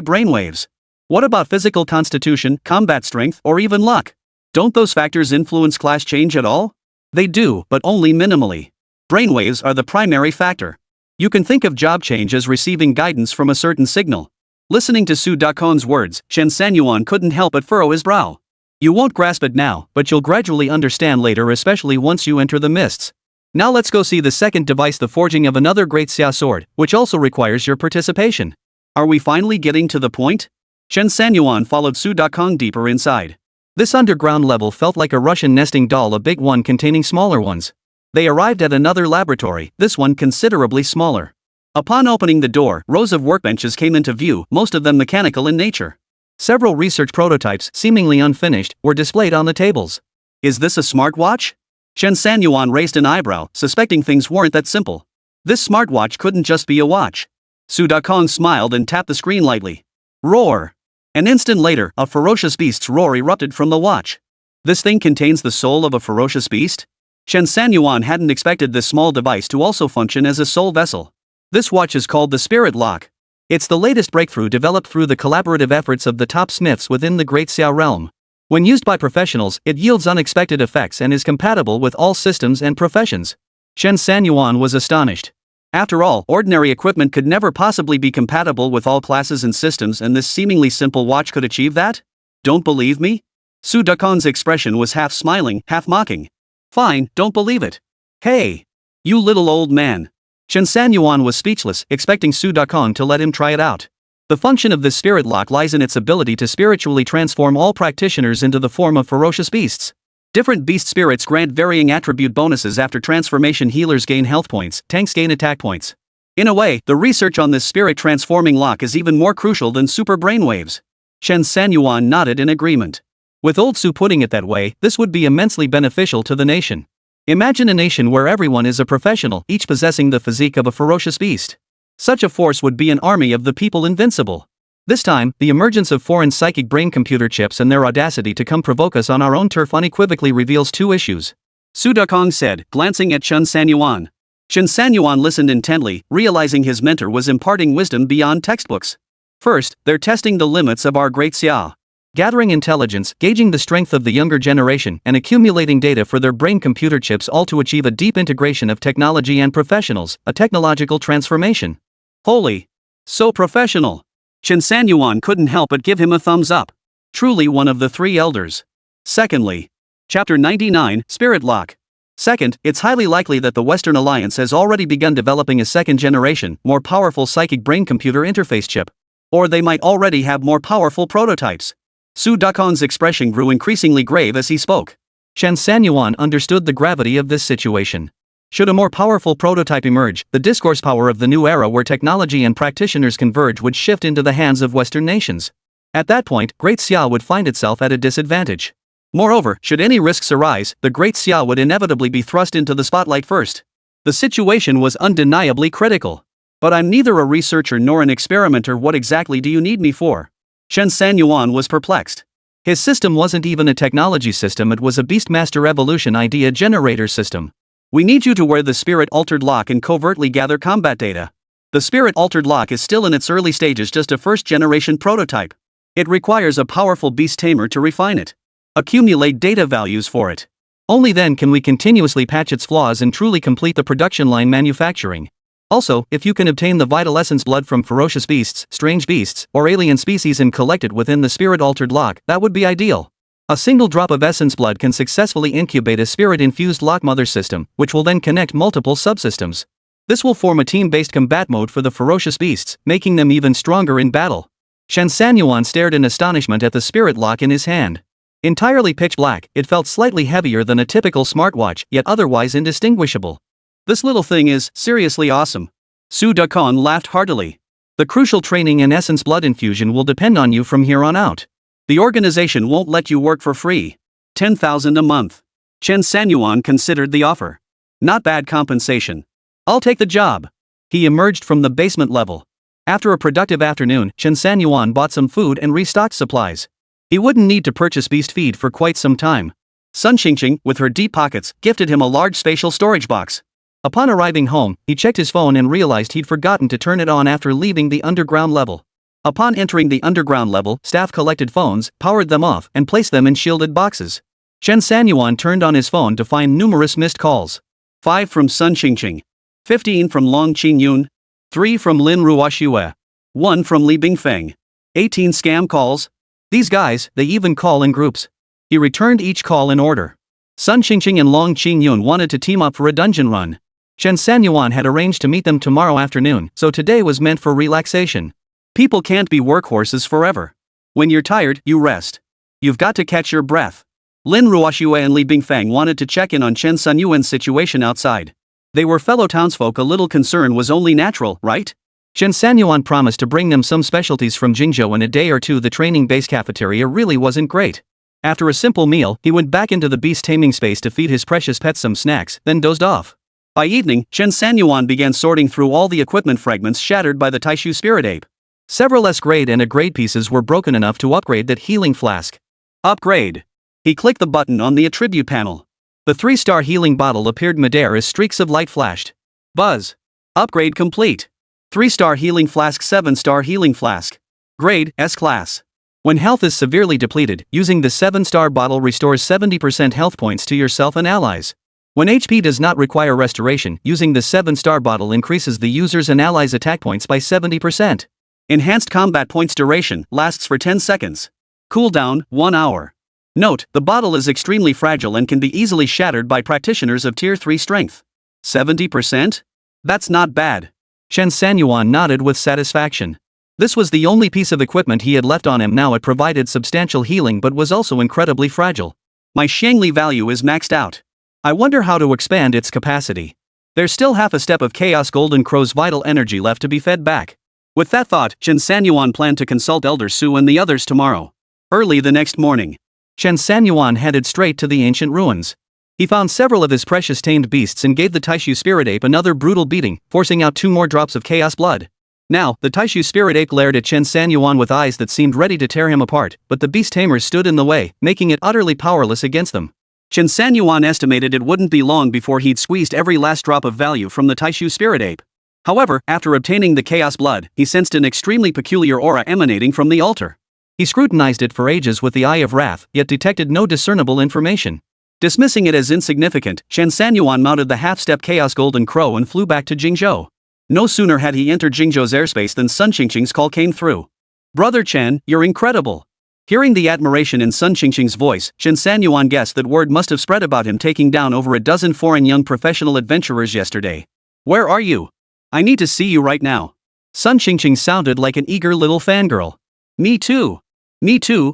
brainwaves? What about physical constitution, combat strength, or even luck? Don't those factors influence class change at all? They do, but only minimally. Brainwaves are the primary factor. You can think of job change as receiving guidance from a certain signal. Listening to Su Dakon's words, Chen Sanyuan couldn't help but furrow his brow. You won't grasp it now, but you'll gradually understand later, especially once you enter the mists. Now let's go see the second device, the forging of another great Xia sword, which also requires your participation. Are we finally getting to the point? Chen Sanyuan followed Su Dakong deeper inside. This underground level felt like a Russian nesting doll, a big one containing smaller ones. They arrived at another laboratory, this one considerably smaller. Upon opening the door, rows of workbenches came into view, most of them mechanical in nature. Several research prototypes, seemingly unfinished, were displayed on the tables. Is this a smartwatch? Chen Sanyuan raised an eyebrow, suspecting things weren't that simple. This smartwatch couldn't just be a watch. Su Dakong smiled and tapped the screen lightly. Roar! An instant later, a ferocious beast's roar erupted from the watch. This thing contains the soul of a ferocious beast? Chen Sanyuan hadn't expected this small device to also function as a soul vessel. This watch is called the Spirit Lock. It's the latest breakthrough developed through the collaborative efforts of the top smiths within the Great Xia realm. When used by professionals, it yields unexpected effects and is compatible with all systems and professions. Chen Sanyuan was astonished. After all, ordinary equipment could never possibly be compatible with all classes and systems, and this seemingly simple watch could achieve that? Don't believe me? Su Dakong's expression was half smiling, half mocking. Fine, don't believe it. Hey! You little old man. Chen Sanyuan was speechless, expecting Su Dakong to let him try it out. The function of this spirit lock lies in its ability to spiritually transform all practitioners into the form of ferocious beasts. Different beast spirits grant varying attribute bonuses after transformation. Healers gain health points, tanks gain attack points. In a way, the research on this spirit transforming lock is even more crucial than super brainwaves. Chen Sanyuan nodded in agreement. With old Su putting it that way, this would be immensely beneficial to the nation. Imagine a nation where everyone is a professional, each possessing the physique of a ferocious beast. Such a force would be an army of the people invincible. This time, the emergence of foreign psychic brain computer chips and their audacity to come provoke us on our own turf unequivocally reveals two issues. Su Dakong said, glancing at Chen Sanyuan. Chen Sanyuan listened intently, realizing his mentor was imparting wisdom beyond textbooks. First, they're testing the limits of our Great Xia. Gathering intelligence, gauging the strength of the younger generation, and accumulating data for their brain computer chips, all to achieve a deep integration of technology and professionals, a technological transformation. Holy! So professional! Chen Sanyuan couldn't help but give him a thumbs up. Truly one of the three elders. Secondly, Chapter 99, Spirit Lock. Second, it's highly likely that the Western Alliance has already begun developing a second-generation, more powerful psychic brain-computer interface chip. Or they might already have more powerful prototypes. Su Dakong's expression grew increasingly grave as he spoke. Chen Sanyuan understood the gravity of this situation. Should a more powerful prototype emerge, the discourse power of the new era where technology and practitioners converge would shift into the hands of Western nations. At that point, Great Xia would find itself at a disadvantage. Moreover, should any risks arise, the Great Xia would inevitably be thrust into the spotlight first. The situation was undeniably critical. But I'm neither a researcher nor an experimenter. What exactly do you need me for? Chen Sanyuan was perplexed. His system wasn't even a technology system, it was a beastmaster evolution idea generator system. We need you to wear the spirit-altered lock and covertly gather combat data. The spirit-altered lock is still in its early stages, just a first-generation prototype. It requires a powerful Beast Tamer to refine it. Accumulate data values for it. Only then can we continuously patch its flaws and truly complete the production line manufacturing. Also, if you can obtain the vital essence blood from ferocious beasts, strange beasts, or alien species and collect it within the spirit-altered lock, that would be ideal. A single drop of essence blood can successfully incubate a spirit-infused lock mother system, which will then connect multiple subsystems. This will form a team-based combat mode for the ferocious beasts, making them even stronger in battle. Chen Sanyuan stared in astonishment at the spirit lock in his hand. Entirely pitch black, it felt slightly heavier than a typical smartwatch, yet otherwise indistinguishable. This little thing is seriously awesome. Su Dakong laughed heartily. The crucial training and essence blood infusion will depend on you from here on out. The organization won't let you work for free. 10,000 a month. Chen Sanyuan considered the offer. Not bad compensation. I'll take the job. He emerged from the basement level. After a productive afternoon, Chen Sanyuan bought some food and restocked supplies. He wouldn't need to purchase beast feed for quite some time. Sun Qingzhou, with her deep pockets, gifted him a large spatial storage box. Upon arriving home, he checked his phone and realized he'd forgotten to turn it on after leaving the underground level. Upon entering the underground level, staff collected phones, powered them off, and placed them in shielded boxes. Chen Sanyuan turned on his phone to find numerous missed calls. 5 from Sun Qingqing. 15 from Long Qingyun. 3 from Lin Ruoxue. 1 from Li Bingfeng. 18 scam calls. These guys, they even call in groups. He returned each call in order. Sun Qingqing and Long Qingyun wanted to team up for a dungeon run. Chen Sanyuan had arranged to meet them tomorrow afternoon, so today was meant for relaxation. People can't be workhorses forever. When you're tired, you rest. You've got to catch your breath. Lin Ruoxue and Li Bingfeng wanted to check in on Chen Sanyuan's situation outside. They were fellow townsfolk. A little concern was only natural, right? Chen Sanyuan promised to bring them some specialties from Qingzhou in a day or two. The training base cafeteria really wasn't great. After a simple meal, he went back into the beast taming space to feed his precious pets some snacks, then dozed off. By evening, Chen Sanyuan began sorting through all the equipment fragments shattered by the Taishu spirit ape. Several S-grade and A-grade pieces were broken enough to upgrade that healing flask. Upgrade. He clicked the button on the attribute panel. The 3-star healing bottle appeared midair as streaks of light flashed. Buzz. Upgrade complete. 3-star healing flask, 7-star healing flask. Grade, S-class. When health is severely depleted, using the 7-star bottle restores 70% health points to yourself and allies. When HP does not require restoration, using the 7-star bottle increases the user's and allies' attack points by 70%. Enhanced combat points duration lasts for 10 seconds. Cooldown, 1 hour. Note, the bottle is extremely fragile and can be easily shattered by practitioners of Tier 3 strength. 70%? That's not bad. Chen Sanyuan nodded with satisfaction. This was the only piece of equipment he had left on him. Now it provided substantial healing but was also incredibly fragile. My Xiangli value is maxed out. I wonder how to expand its capacity. There's still half a step of Chaos Golden Crow's vital energy left to be fed back. With that thought, Chen Sanyuan planned to consult Elder Su and the others tomorrow. Early the next morning, Chen Sanyuan headed straight to the ancient ruins. He found several of his precious tamed beasts and gave the Taishu spirit ape another brutal beating, forcing out 2 more drops of chaos blood. Now, the Taishu spirit ape glared at Chen Sanyuan with eyes that seemed ready to tear him apart, but the Beast Tamer stood in the way, making it utterly powerless against them. Chen Sanyuan estimated it wouldn't be long before he'd squeezed every last drop of value from the Taishu spirit ape. However, after obtaining the chaos blood, he sensed an extremely peculiar aura emanating from the altar. He scrutinized it for ages with the eye of wrath, yet detected no discernible information. Dismissing it as insignificant, Chen Sanyuan mounted the half-step Chaos Golden Crow and flew back to Qingzhou. No sooner had he entered Qingzhou's airspace than Sun Qingqing's call came through. "Brother Chen, you're incredible." Hearing the admiration in Sun Qingqing's voice, Chen Sanyuan guessed that word must have spread about him taking down over a dozen foreign young professional adventurers yesterday. "Where are you? I need to see you right now." Sun Qingqing sounded like an eager little fangirl. Me too,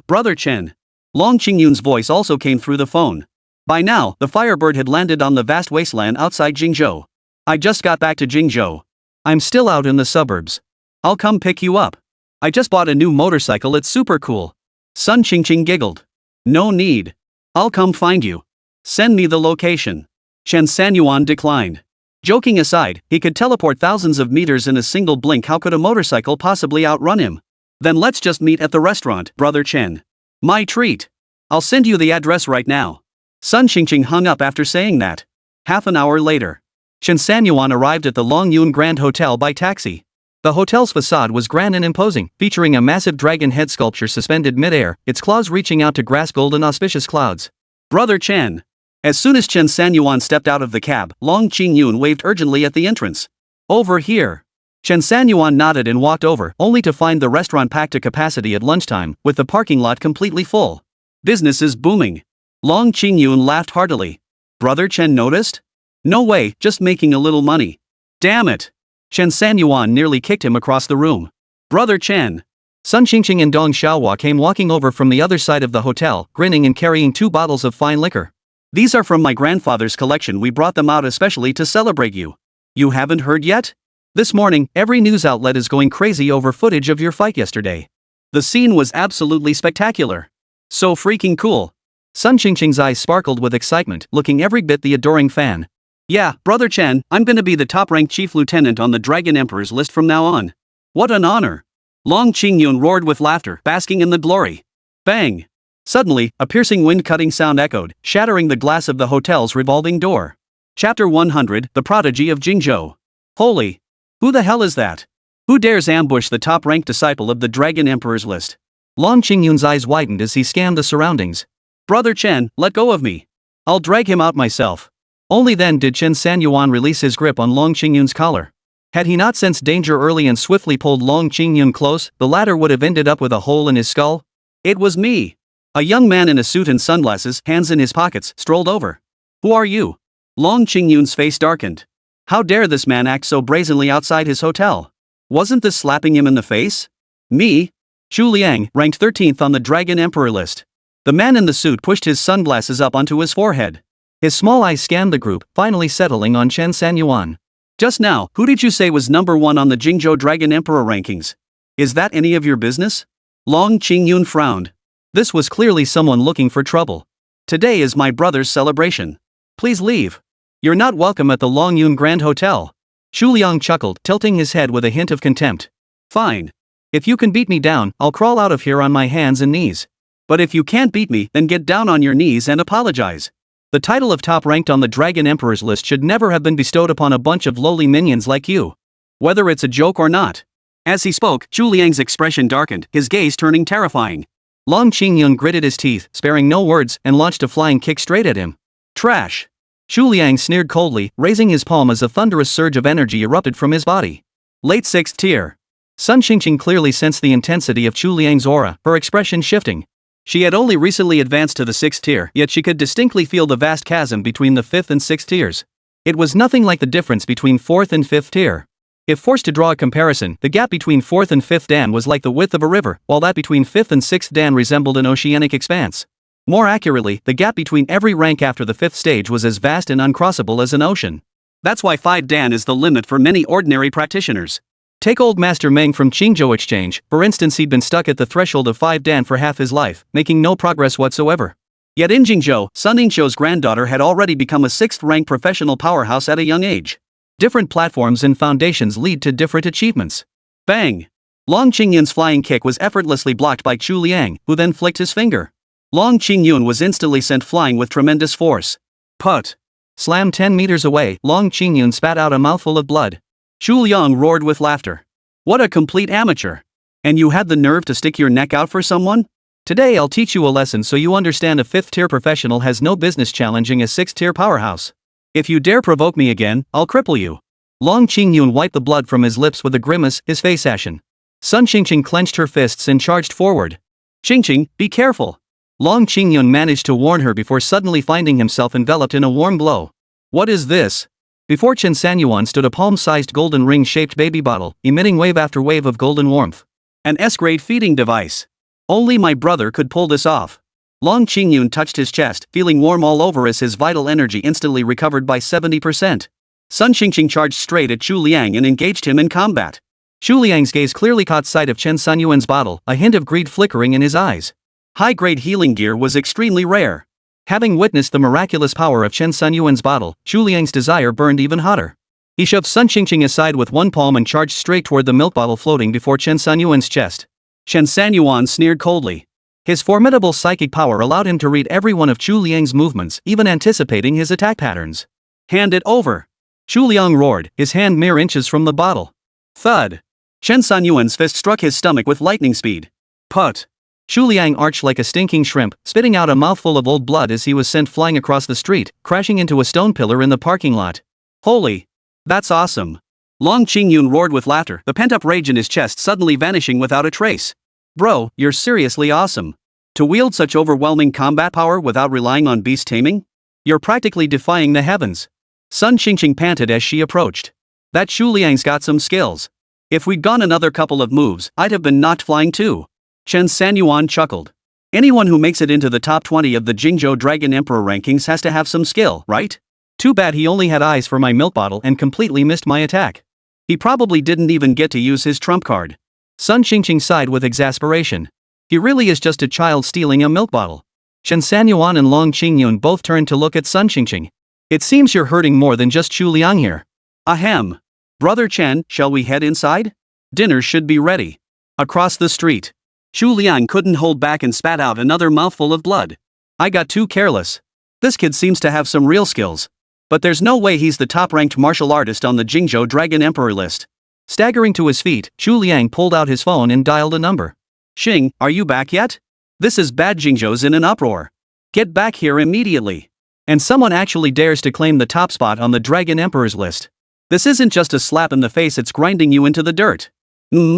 Brother Chen." Long Qingyun's voice also came through the phone. By now, the Firebird had landed on the vast wasteland outside Qingzhou. "I just got back to Qingzhou. I'm still out in the suburbs. I'll come pick you up. I just bought a new motorcycle, it's super cool." Sun Qingqing giggled. "No need. I'll come find you. Send me the location." Chen Sanyuan declined. Joking aside, he could teleport thousands of meters in a single blink. How could a motorcycle possibly outrun him? "Then let's just meet at the restaurant, Brother Chen. My treat. I'll send you the address right now." Sun Qingqing hung up after saying that. Half an hour later, Chen Sanyuan arrived at the Longyun Grand Hotel by taxi. The hotel's facade was grand and imposing, featuring a massive dragon head sculpture suspended mid-air, its claws reaching out to grasp golden auspicious clouds. "Brother Chen." As soon as Chen Sanyuan stepped out of the cab, Long Qingyun waved urgently at the entrance. "Over here." Chen Sanyuan nodded and walked over, only to find the restaurant packed to capacity at lunchtime, with the parking lot completely full. "Business is booming." Long Qingyun laughed heartily. "Brother Chen noticed?" "No way, just making a little money." "Damn it." Chen Sanyuan nearly kicked him across the room. "Brother Chen." Sun Qingqing and Dong Xiaohua came walking over from the other side of the hotel, grinning and carrying 2 bottles of fine liquor. "These are from my grandfather's collection. We brought them out especially to celebrate you. You haven't heard yet? This morning, every news outlet is going crazy over footage of your fight yesterday. The scene was absolutely spectacular. So freaking cool." Sun Qingqing's eyes sparkled with excitement, looking every bit the adoring fan. "Yeah, Brother Chen, I'm gonna be the top-ranked chief lieutenant on the Dragon Emperor's list from now on. What an honor." Long Qingyun roared with laughter, basking in the glory. Bang! Suddenly, a piercing wind-cutting sound echoed, shattering the glass of the hotel's revolving door. Chapter 100, The Prodigy of Qingzhou. Holy! Who the hell is that? Who dares ambush the top-ranked disciple of the Dragon Emperor's list? Long Qingyun's eyes widened as he scanned the surroundings. Brother Chen, let go of me. I'll drag him out myself. Only then did Chen Sanyuan release his grip on Long Qingyun's collar. Had he not sensed danger early and swiftly pulled Long Qingyun close, the latter would have ended up with a hole in his skull. It was me. A young man in a suit and sunglasses, hands in his pockets, strolled over. Who are you? Long Qingyun's face darkened. How dare this man act so brazenly outside his hotel? Wasn't this slapping him in the face? Me? Zhu Liang, ranked 13th on the Dragon Emperor list. The man in the suit pushed his sunglasses up onto his forehead. His small eyes scanned the group, finally settling on Chen Sanyuan. Just now, who did you say was number 1 on the Qingzhou Dragon Emperor rankings? Is that any of your business? Long Qingyun frowned. This was clearly someone looking for trouble. Today is my brother's celebration. Please leave. You're not welcome at the Longyun Grand Hotel. Zhu Liang chuckled, tilting his head with a hint of contempt. Fine. If you can beat me down, I'll crawl out of here on my hands and knees. But if you can't beat me, then get down on your knees and apologize. The title of top ranked on the Dragon Emperor's list should never have been bestowed upon a bunch of lowly minions like you. Whether it's a joke or not. As he spoke, Zhu Liang's expression darkened, his gaze turning terrifying. Long Qingyun gritted his teeth, sparing no words, and launched a flying kick straight at him. Trash. Zhu Liang sneered coldly, raising his palm as a thunderous surge of energy erupted from his body. Late 6th tier. Sun Qingqing clearly sensed the intensity of Zhu Liang's aura, her expression shifting. She had only recently advanced to the 6th tier, yet she could distinctly feel the vast chasm between the 5th and 6th tiers. It was nothing like the difference between 4th and 5th tier. If forced to draw a comparison, the gap between 4th and 5th dan was like the width of a river, while that between 5th and 6th dan resembled an oceanic expanse. More accurately, the gap between every rank after the 5th stage was as vast and uncrossable as an ocean. That's why 5 dan is the limit for many ordinary practitioners. Take old Master Meng from Qingzhou Exchange, for instance. He'd been stuck at the threshold of 5 dan for half his life, making no progress whatsoever. Yet in Qingzhou, Sun Yingqiu's granddaughter had already become a 6th-rank professional powerhouse at a young age. Different platforms and foundations lead to different achievements. Bang! Long Qingyun's flying kick was effortlessly blocked by Zhu Liang, who then flicked his finger. Long Qingyun was instantly sent flying with tremendous force. Put! Slam 10 meters away, Long Qingyun spat out a mouthful of blood. Zhu Liang roared with laughter. What a complete amateur! And you had the nerve to stick your neck out for someone? Today I'll teach you a lesson so you understand a 5th-tier professional has no business challenging a 6th-tier powerhouse. If you dare provoke me again, I'll cripple you. Long Qingyun wiped the blood from his lips with a grimace, his face ashen. Sun Qingqing clenched her fists and charged forward. Qingqing, be careful. Long Qingyun managed to warn her before suddenly finding himself enveloped in a warm glow. What is this? Before Chen Sanyuan stood a palm-sized golden ring-shaped baby bottle, emitting wave after wave of golden warmth. An S-grade feeding device. Only my brother could pull this off. Long Qingyun touched his chest, feeling warm all over as his vital energy instantly recovered by 70%. Sun Qingqing charged straight at Zhu Liang and engaged him in combat. Zhu Liang's gaze clearly caught sight of Chen Sanyuan's bottle, a hint of greed flickering in his eyes. High-grade healing gear was extremely rare. Having witnessed the miraculous power of Chen Sanyuan's bottle, Zhu Liang's desire burned even hotter. He shoved Sun Qingqing aside with one palm and charged straight toward the milk bottle floating before Chen Sanyuan's chest. Chen Sanyuan sneered coldly. His formidable psychic power allowed him to read every one of Zhu Liang's movements, even anticipating his attack patterns. Hand it over! Zhu Liang roared, his hand mere inches from the bottle. Thud! Chen Sanyuan's fist struck his stomach with lightning speed. Put! Zhu Liang arched like a stinking shrimp, spitting out a mouthful of old blood as he was sent flying across the street, crashing into a stone pillar in the parking lot. Holy! That's awesome! Long Qingyun roared with laughter, the pent-up rage in his chest suddenly vanishing without a trace. Bro, you're seriously awesome. To wield such overwhelming combat power without relying on beast taming? You're practically defying the heavens. Sun Qingqing panted as she approached. That Zhu Liang's got some skills. If we'd gone another couple of moves, I'd have been knocked flying too. Chen Sanyuan chuckled. Anyone who makes it into the top 20 of the Qingzhou Dragon Emperor rankings has to have some skill, right? Too bad he only had eyes for my milk bottle and completely missed my attack. He probably didn't even get to use his trump card. Sun Qingqing sighed with exasperation. He really is just a child stealing a milk bottle. Chen Sanyuan and Long Qingyun both turned to look at Sun Qingqing. It seems you're hurting more than just Zhu Liang here. Ahem. Brother Chen, shall we head inside? Dinner should be ready. Across the street. Zhu Liang couldn't hold back and spat out another mouthful of blood. I got too careless. This kid seems to have some real skills. But there's no way he's the top-ranked martial artist on the Qingzhou Dragon Emperor list. Staggering to his feet, Zhu Liang pulled out his phone and dialed a number. Xing, are you back yet? This is bad. Qingzhou's in an uproar. Get back here immediately. And someone actually dares to claim the top spot on the Dragon Emperor's list. This isn't just a slap in the face, it's grinding you into the dirt.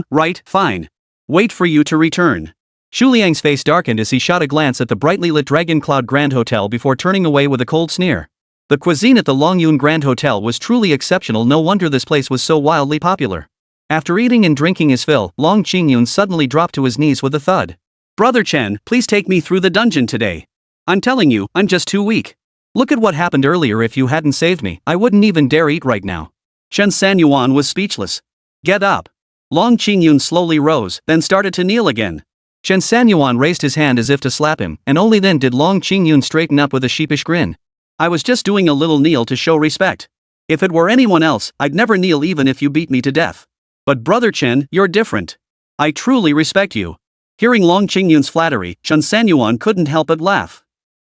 Right, fine. Wait for you to return. Shu Liang's face darkened as he shot a glance at the brightly lit Dragon Cloud Grand Hotel before turning away with a cold sneer. The cuisine at the Longyun Grand Hotel was truly exceptional, no wonder this place was so wildly popular. After eating and drinking his fill, Long Qingyun suddenly dropped to his knees with a thud. Brother Chen, please take me through the dungeon today. I'm telling you, I'm just too weak. Look at what happened earlier. If you hadn't saved me, I wouldn't even dare eat right now. Chen Sanyuan was speechless. Get up. Long Qingyun slowly rose, then started to kneel again. Chen Sanyuan raised his hand as if to slap him, and only then did Long Qingyun straighten up with a sheepish grin. I was just doing a little kneel to show respect. If it were anyone else, I'd never kneel even if you beat me to death. But Brother Chen, you're different. I truly respect you. Hearing Long Qingyun's flattery, Chen Sanyuan couldn't help but laugh.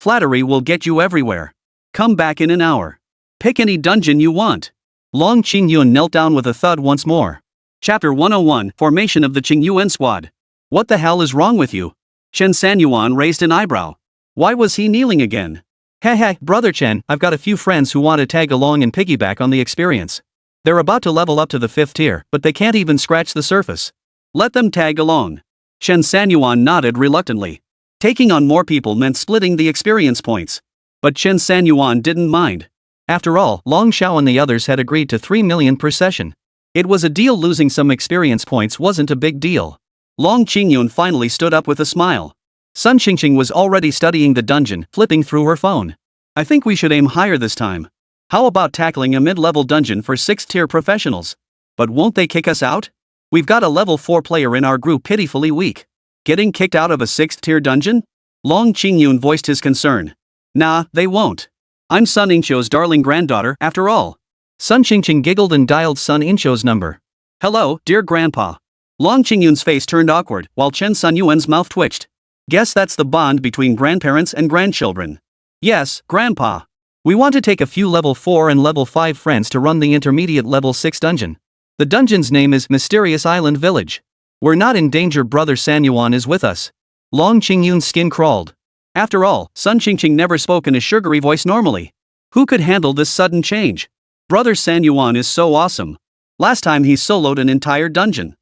Flattery will get you everywhere. Come back in an hour. Pick any dungeon you want. Long Qingyun knelt down with a thud once more. Chapter 101, Formation of the Qingyuan Squad. What the hell is wrong with you? Chen Sanyuan raised an eyebrow. Why was he kneeling again? Hey, Brother Chen, I've got a few friends who want to tag along and piggyback on the experience. They're about to level up to the 5th tier, but they can't even scratch the surface. Let them tag along. Chen Sanyuan nodded reluctantly. Taking on more people meant splitting the experience points. But Chen Sanyuan didn't mind. After all, Long Xiao and the others had agreed to 3 million per session. It was a deal. Losing some experience points wasn't a big deal. Long Qingyun finally stood up with a smile. Sun Qingqing was already studying the dungeon, flipping through her phone. I think we should aim higher this time. How about tackling a mid-level dungeon for 6th tier professionals? But won't they kick us out? We've got a level 4 player in our group pitifully weak. Getting kicked out of a 6th tier dungeon? Long Qingyun voiced his concern. Nah, they won't. I'm Sun Incho's darling granddaughter, after all. Sun Qingqing giggled and dialed Sun Incho's number. Hello, dear grandpa. Long Qingyun's face turned awkward, while Chen Sanyuan's mouth twitched. Guess that's the bond between grandparents and grandchildren. Yes, grandpa. We want to take a few level 4 and level 5 friends to run the intermediate level 6 dungeon. The dungeon's name is Mysterious Island Village. We're not in danger. Brother Sanyuan is with us. Long Qingyun's skin crawled. After all, Sun Qingqing never spoke in a sugary voice normally. Who could handle this sudden change? Brother Sanyuan is so awesome. Last time he soloed an entire dungeon.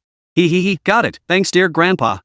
Got it, thanks dear grandpa.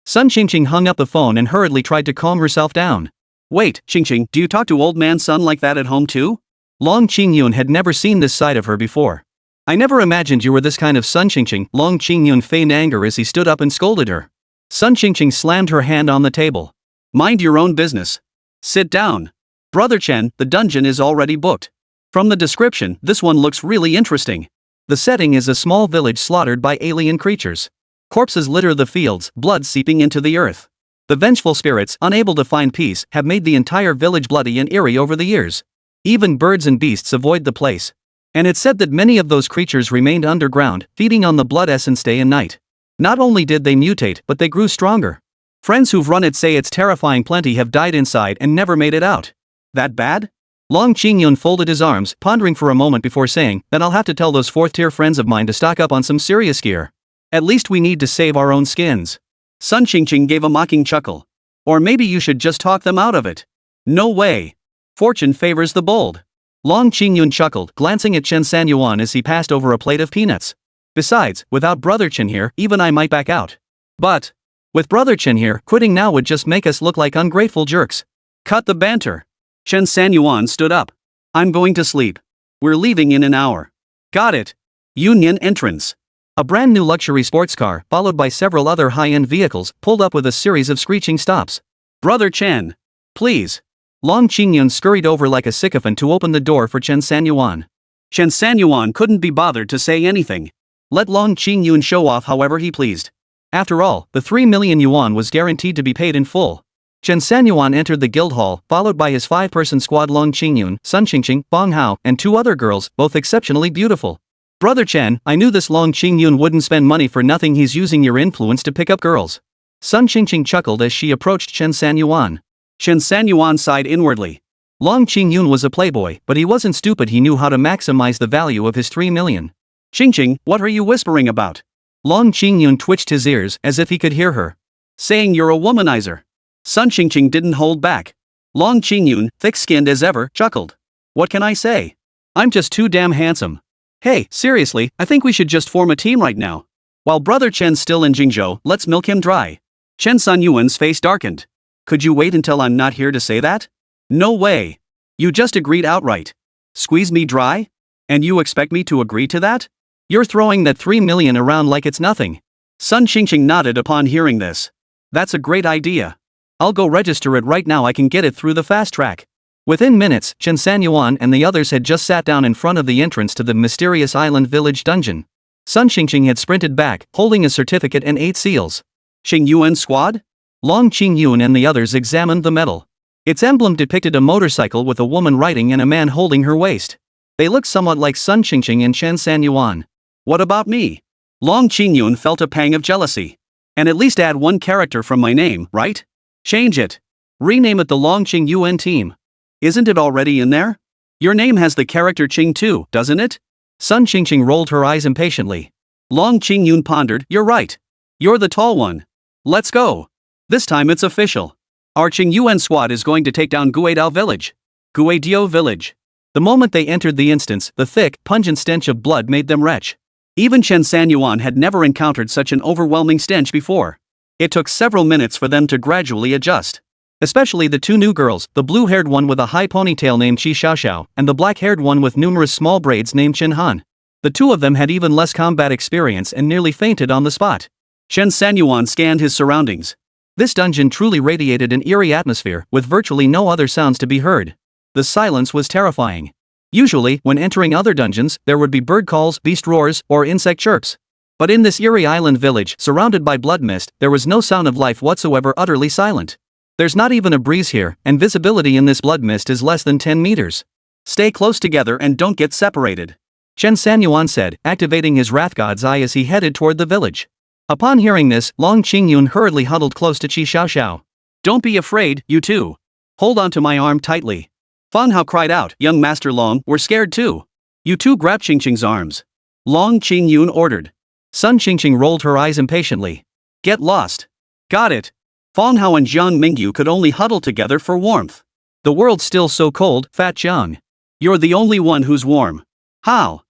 Sun Qingqing hung up the phone and hurriedly tried to calm herself down. Wait, Qingqing, do you talk to old man Sun like that at home too? Long Qingyun had never seen this side of her before. I never imagined you were this kind of Sun Qingqing. Long Qingyun feigned anger as he stood up and scolded her. Sun Qingqing slammed her hand on the table. Mind your own business. Sit down. Brother Chen, the dungeon is already booked. From the description, this one looks really interesting. The setting is a small village slaughtered by alien creatures. Corpses litter the fields, blood seeping into the earth. The vengeful spirits, unable to find peace, have made the entire village bloody and eerie over the years. Even birds and beasts avoid the place. And it's said that many of those creatures remained underground, feeding on the blood essence day and night. Not only did they mutate, but they grew stronger. Friends who've run it say it's terrifying. Plenty have died inside and never made it out. That bad? Long Qingyun folded his arms, pondering for a moment before saying, then I'll have to tell those 4th tier friends of mine to stock up on some serious gear. At least we need to save our own skins. Sun Qingqing gave a mocking chuckle. Or maybe you should just talk them out of it. No way. Fortune favors the bold. Long Qingyun chuckled, glancing at Chen Sanyuan as he passed over a plate of peanuts. Besides, without Brother Chen here, even I might back out. But with Brother Chen here, quitting now would just make us look like ungrateful jerks. Cut the banter. Chen Sanyuan stood up. I'm going to sleep. We're leaving in an hour. Got it. Union entrance. A brand new luxury sports car, followed by several other high-end vehicles, pulled up with a series of screeching stops. Brother Chen. Please. Long Qingyun scurried over like a sycophant to open the door for Chen Sanyuan. Chen Sanyuan couldn't be bothered to say anything. Let Long Qingyun show off however he pleased. After all, the 3 million yuan was guaranteed to be paid in full. Chen Sanyuan entered the guild hall, followed by his 5-person squad. Long Qingyun, Sun Qingqing, Bong Hao, and 2 other girls, both exceptionally beautiful. Brother Chen, I knew this Long Qingyun wouldn't spend money for nothing. He's using your influence to pick up girls. Sun Qingqing chuckled as she approached Chen Sanyuan. Chen Sanyuan sighed inwardly. Long Qingyun was a playboy, but he wasn't stupid. He knew how to maximize the value of his 3 million. Qingqing, what are you whispering about? Long Qingyun twitched his ears as if he could hear her. Saying you're a womanizer. Sun Qingqing didn't hold back. Long Qingyun, thick-skinned as ever, chuckled. What can I say? I'm just too damn handsome. Hey, seriously, I think we should just form a team right now. While brother Chen's still in Qingzhou, let's milk him dry. Chen Sanyuan's face darkened. Could you wait until I'm not here to say that? No way. You just agreed outright. Squeeze me dry? And you expect me to agree to that? You're throwing that 3 million around like it's nothing. Sun Qingqing nodded upon hearing this. That's a great idea. I'll go register it right now. I can get it through the fast track. Within minutes, Chen Sanyuan and the others had just sat down in front of the entrance to the mysterious island village dungeon. Sun Qingqing had sprinted back, holding a certificate and 8 seals. Qingyuan squad? Long Qingyun and the others examined the medal. Its emblem depicted a motorcycle with a woman riding and a man holding her waist. They looked somewhat like Sun Qingqing and Chen Sanyuan. What about me? Long Qingyun felt a pang of jealousy. And at least add 1 character from my name, right? Change it. Rename it the Long Qingyuan team. Isn't it already in there? Your name has the character Qing too, doesn't it? Sun Qingqing rolled her eyes impatiently. Long Qingyun pondered, you're right. You're the tall one. Let's go. This time it's official. Our Qingyuan squad is going to take down Guidao village. Guidio village. The moment they entered the instance, the thick, pungent stench of blood made them retch. Even Chen Sanyuan had never encountered such an overwhelming stench before. It took several minutes for them to gradually adjust. Especially the 2 new girls, the blue-haired one with a high ponytail named Qi Xiaoxiao, and the black-haired one with numerous small braids named Chen Han. The 2 of them had even less combat experience and nearly fainted on the spot. Chen Sanyuan scanned his surroundings. This dungeon truly radiated an eerie atmosphere, with virtually no other sounds to be heard. The silence was terrifying. Usually, when entering other dungeons, there would be bird calls, beast roars, or insect chirps. But in this eerie island village, surrounded by blood mist, there was no sound of life whatsoever, utterly silent. There's not even a breeze here, and visibility in this blood mist is less than 10 meters. Stay close together and don't get separated. Chen Sanyuan said, activating his Wrath God's eye as he headed toward the village. Upon hearing this, Long Qingyun hurriedly huddled close to Qi Xiaoxiao. Don't be afraid, you two. Hold on to my arm tightly. Fan Hao cried out, young Master Long, we're scared too. You two grab Qingqing's arms. Long Qingyun ordered. Sun Qingqing rolled her eyes impatiently. Get lost. Got it. Fan Hao and Jiang Mingyu could only huddle together for warmth. The world's still so cold, Fat Jiang. You're the only one who's warm. How?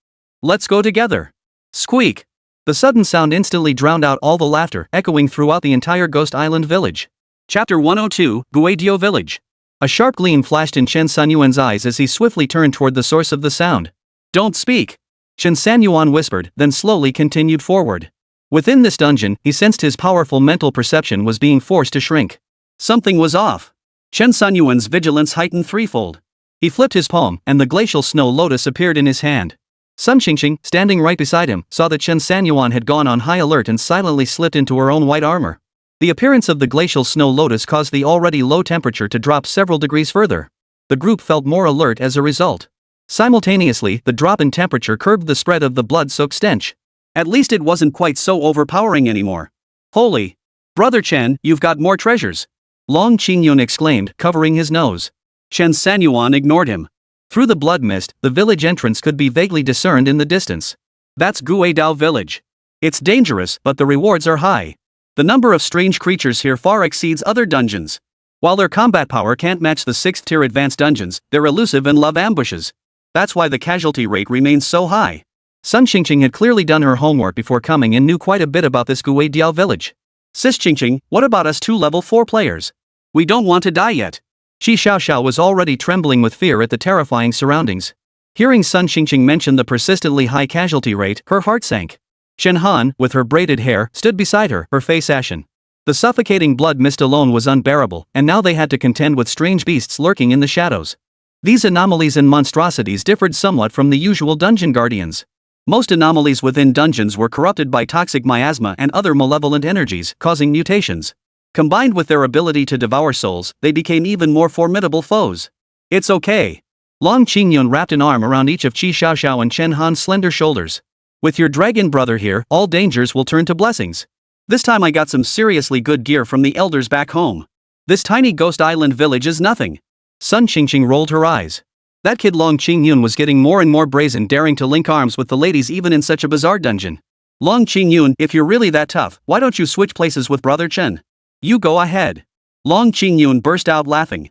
Let's go together. Squeak. The sudden sound instantly drowned out all the laughter, echoing throughout the entire Ghost Island village. Chapter 102, Guidio Village. A sharp gleam flashed in Chen Sanyuan's eyes as he swiftly turned toward the source of the sound. Don't speak. Chen Sanyuan whispered, then slowly continued forward. Within this dungeon, he sensed his powerful mental perception was being forced to shrink. Something was off. Chen Sanyuan's vigilance heightened threefold. He flipped his palm, and the glacial snow lotus appeared in his hand. Sun Qingqing, standing right beside him, saw that Chen Sanyuan had gone on high alert and silently slipped into her own white armor. The appearance of the glacial snow lotus caused the already low temperature to drop several degrees further. The group felt more alert as a result. Simultaneously, the drop in temperature curbed the spread of the blood-soaked stench. At least it wasn't quite so overpowering anymore. Holy! Brother Chen, you've got more treasures! Long Qingyun exclaimed, covering his nose. Chen Sanyuan ignored him. Through the blood mist, the village entrance could be vaguely discerned in the distance. That's Guidao village. It's dangerous, but the rewards are high. The number of strange creatures here far exceeds other dungeons. While their combat power can't match the 6th tier advanced dungeons, they're elusive and love ambushes. That's why the casualty rate remains so high. Sun Qingqing had clearly done her homework before coming and knew quite a bit about this Guidiao village. Sis Qingqing, what about us 2 level 4 players? We don't want to die yet. Qi Xiaoxiao was already trembling with fear at the terrifying surroundings. Hearing Sun Qingqing mention the persistently high casualty rate, her heart sank. Chen Han, with her braided hair, stood beside her, her face ashen. The suffocating blood mist alone was unbearable, and now they had to contend with strange beasts lurking in the shadows. These anomalies and monstrosities differed somewhat from the usual dungeon guardians. Most anomalies within dungeons were corrupted by toxic miasma and other malevolent energies, causing mutations. Combined with their ability to devour souls, they became even more formidable foes. It's okay. Long Qingyun wrapped an arm around each of Qi Xiaoxiao and Chen Han's slender shoulders. With your dragon brother here, all dangers will turn to blessings. This time I got some seriously good gear from the elders back home. This tiny ghost island village is nothing. Sun Qingqing rolled her eyes. That kid Long Qingyun was getting more and more brazen, daring to link arms with the ladies even in such a bizarre dungeon. Long Qingyun, if you're really that tough, why don't you switch places with brother Chen? You go ahead. Long Qingyun burst out laughing.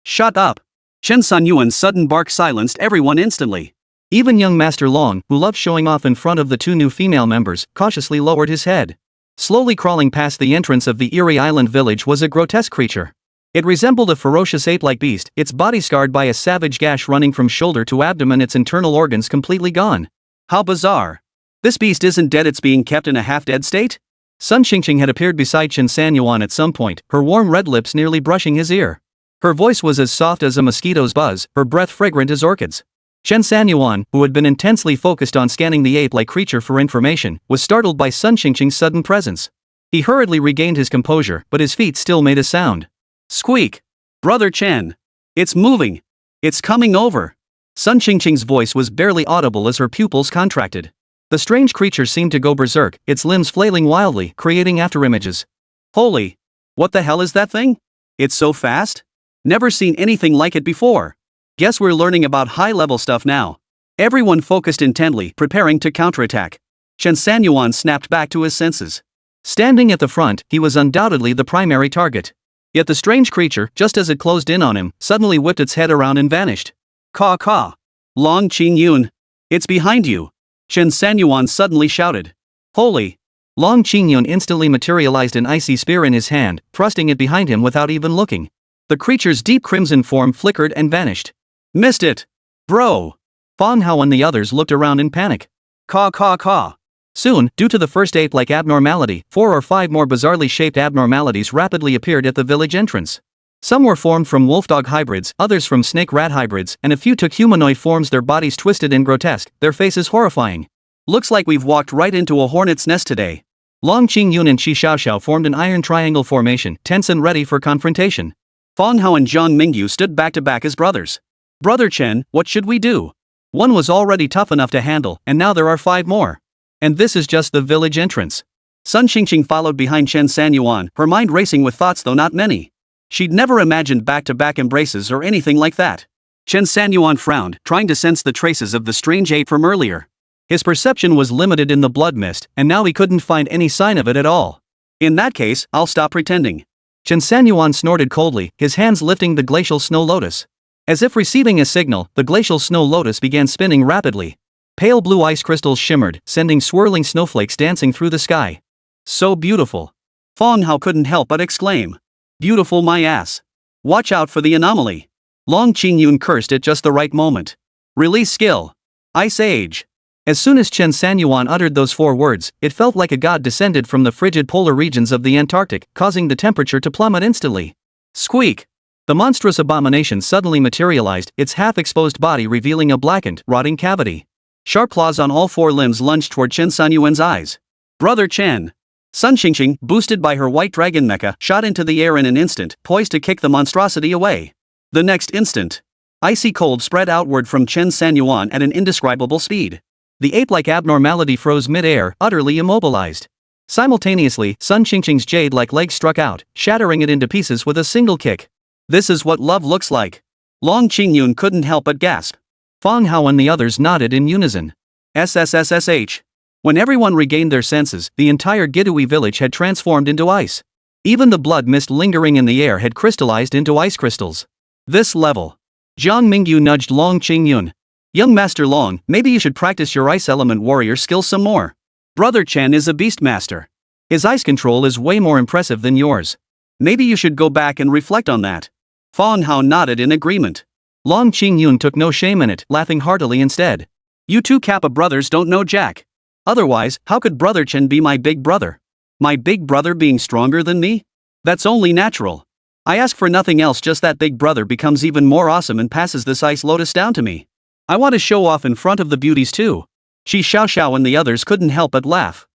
Shut up. Chen Sanyuan's sudden bark silenced everyone instantly. Even young Master Long, who loved showing off in front of the two new female members, cautiously lowered his head. Slowly crawling past the entrance of the eerie island village was a grotesque creature. It resembled a ferocious ape-like beast, its body scarred by a savage gash running from shoulder to abdomen, its internal organs completely gone. How bizarre. This beast isn't dead, it's being kept in a half-dead state? Sun Qingqing had appeared beside Chen Sanyuan at some point, her warm red lips nearly brushing his ear. Her voice was as soft as a mosquito's buzz, her breath fragrant as orchids. Chen Sanyuan, who had been intensely focused on scanning the ape-like creature for information, was startled by Sun Qingqing's sudden presence. He hurriedly regained his composure, but his feet still made a sound. Squeak! Brother Chen! It's moving! It's coming over! Sun Qingqing's voice was barely audible as her pupils contracted. The strange creature seemed to go berserk, its limbs flailing wildly, creating afterimages. Holy! What the hell is that thing? It's so fast? Never seen anything like it before. Guess we're learning about high-level stuff now. Everyone focused intently, preparing to counterattack. Chen Sanyuan snapped back to his senses. Standing at the front, he was undoubtedly the primary target. Yet the strange creature, just as it closed in on him, suddenly whipped its head around and vanished. Caw caw! Long Qingyun! It's behind you! Chen Sanyuan suddenly shouted. Holy! Long Qingyun instantly materialized an icy spear in his hand, thrusting it behind him without even looking. The creature's deep crimson form flickered and vanished. Missed it! Bro! Fang Hao and the others looked around in panic. Caw caw caw! Soon, due to the first ape-like abnormality, 4 or 5 more bizarrely shaped abnormalities rapidly appeared at the village entrance. Some were formed from wolf-dog hybrids, others from snake-rat hybrids, and a few took humanoid forms, their bodies twisted and grotesque, their faces horrifying. Looks like we've walked right into a hornet's nest today. Long Qingyun and Qi Xiaoxiao formed an iron triangle formation, tense and ready for confrontation. Fang Hao and Zhang Mingyu stood back to back as brothers. Brother Chen, what should we do? One was already tough enough to handle, and now there are 5 more. And this is just the village entrance. Sun Qingqing followed behind Chen Sanyuan, her mind racing with thoughts though not many. She'd never imagined back-to-back embraces or anything like that. Chen Sanyuan frowned, trying to sense the traces of the strange ape from earlier. His perception was limited in the blood mist, and now he couldn't find any sign of it at all. In that case, I'll stop pretending. Chen Sanyuan snorted coldly, his hands lifting the glacial snow lotus. As if receiving a signal, the glacial snow lotus began spinning rapidly. Pale blue ice crystals shimmered, sending swirling snowflakes dancing through the sky. So beautiful. Fang Hao couldn't help but exclaim. Beautiful my ass. Watch out for the anomaly. Long Qingyun cursed at just the right moment. Release skill. Ice Age. As soon as Chen Sanyuan uttered those 4 words, it felt like a god descended from the frigid polar regions of the Antarctic, causing the temperature to plummet instantly. Squeak. The monstrous abomination suddenly materialized, its half-exposed body revealing a blackened, rotting cavity. Sharp claws on all 4 limbs lunged toward Chen Sanyuan's eyes. Brother Chen. Sun Qingqing, boosted by her white dragon mecha, shot into the air in an instant, poised to kick the monstrosity away. The next instant, icy cold spread outward from Chen Sanyuan at an indescribable speed. The ape-like abnormality froze mid-air, utterly immobilized. Simultaneously, Sun Qingqing's jade-like leg struck out, shattering it into pieces with a single kick. This is what love looks like. Long Qingyun couldn't help but gasp. Fang Hao and the others nodded in unison. SSSSH. When everyone regained their senses, the entire Gidui village had transformed into ice. Even the blood mist lingering in the air had crystallized into ice crystals. This level. Zhang Mingyu nudged Long Qingyun. Young Master Long, maybe you should practice your ice element warrior skills some more. Brother Chen is a beastmaster. His ice control is way more impressive than yours. Maybe you should go back and reflect on that. Fang Hao nodded in agreement. Long Qingyun took no shame in it, laughing heartily instead. You two Kappa brothers don't know jack. Otherwise, how could Brother Chen be my big brother? My big brother being stronger than me? That's only natural. I ask for nothing else, just that big brother becomes even more awesome and passes this ice lotus down to me. I want to show off in front of the beauties too. Qi Xiaoxiao and the others couldn't help but laugh.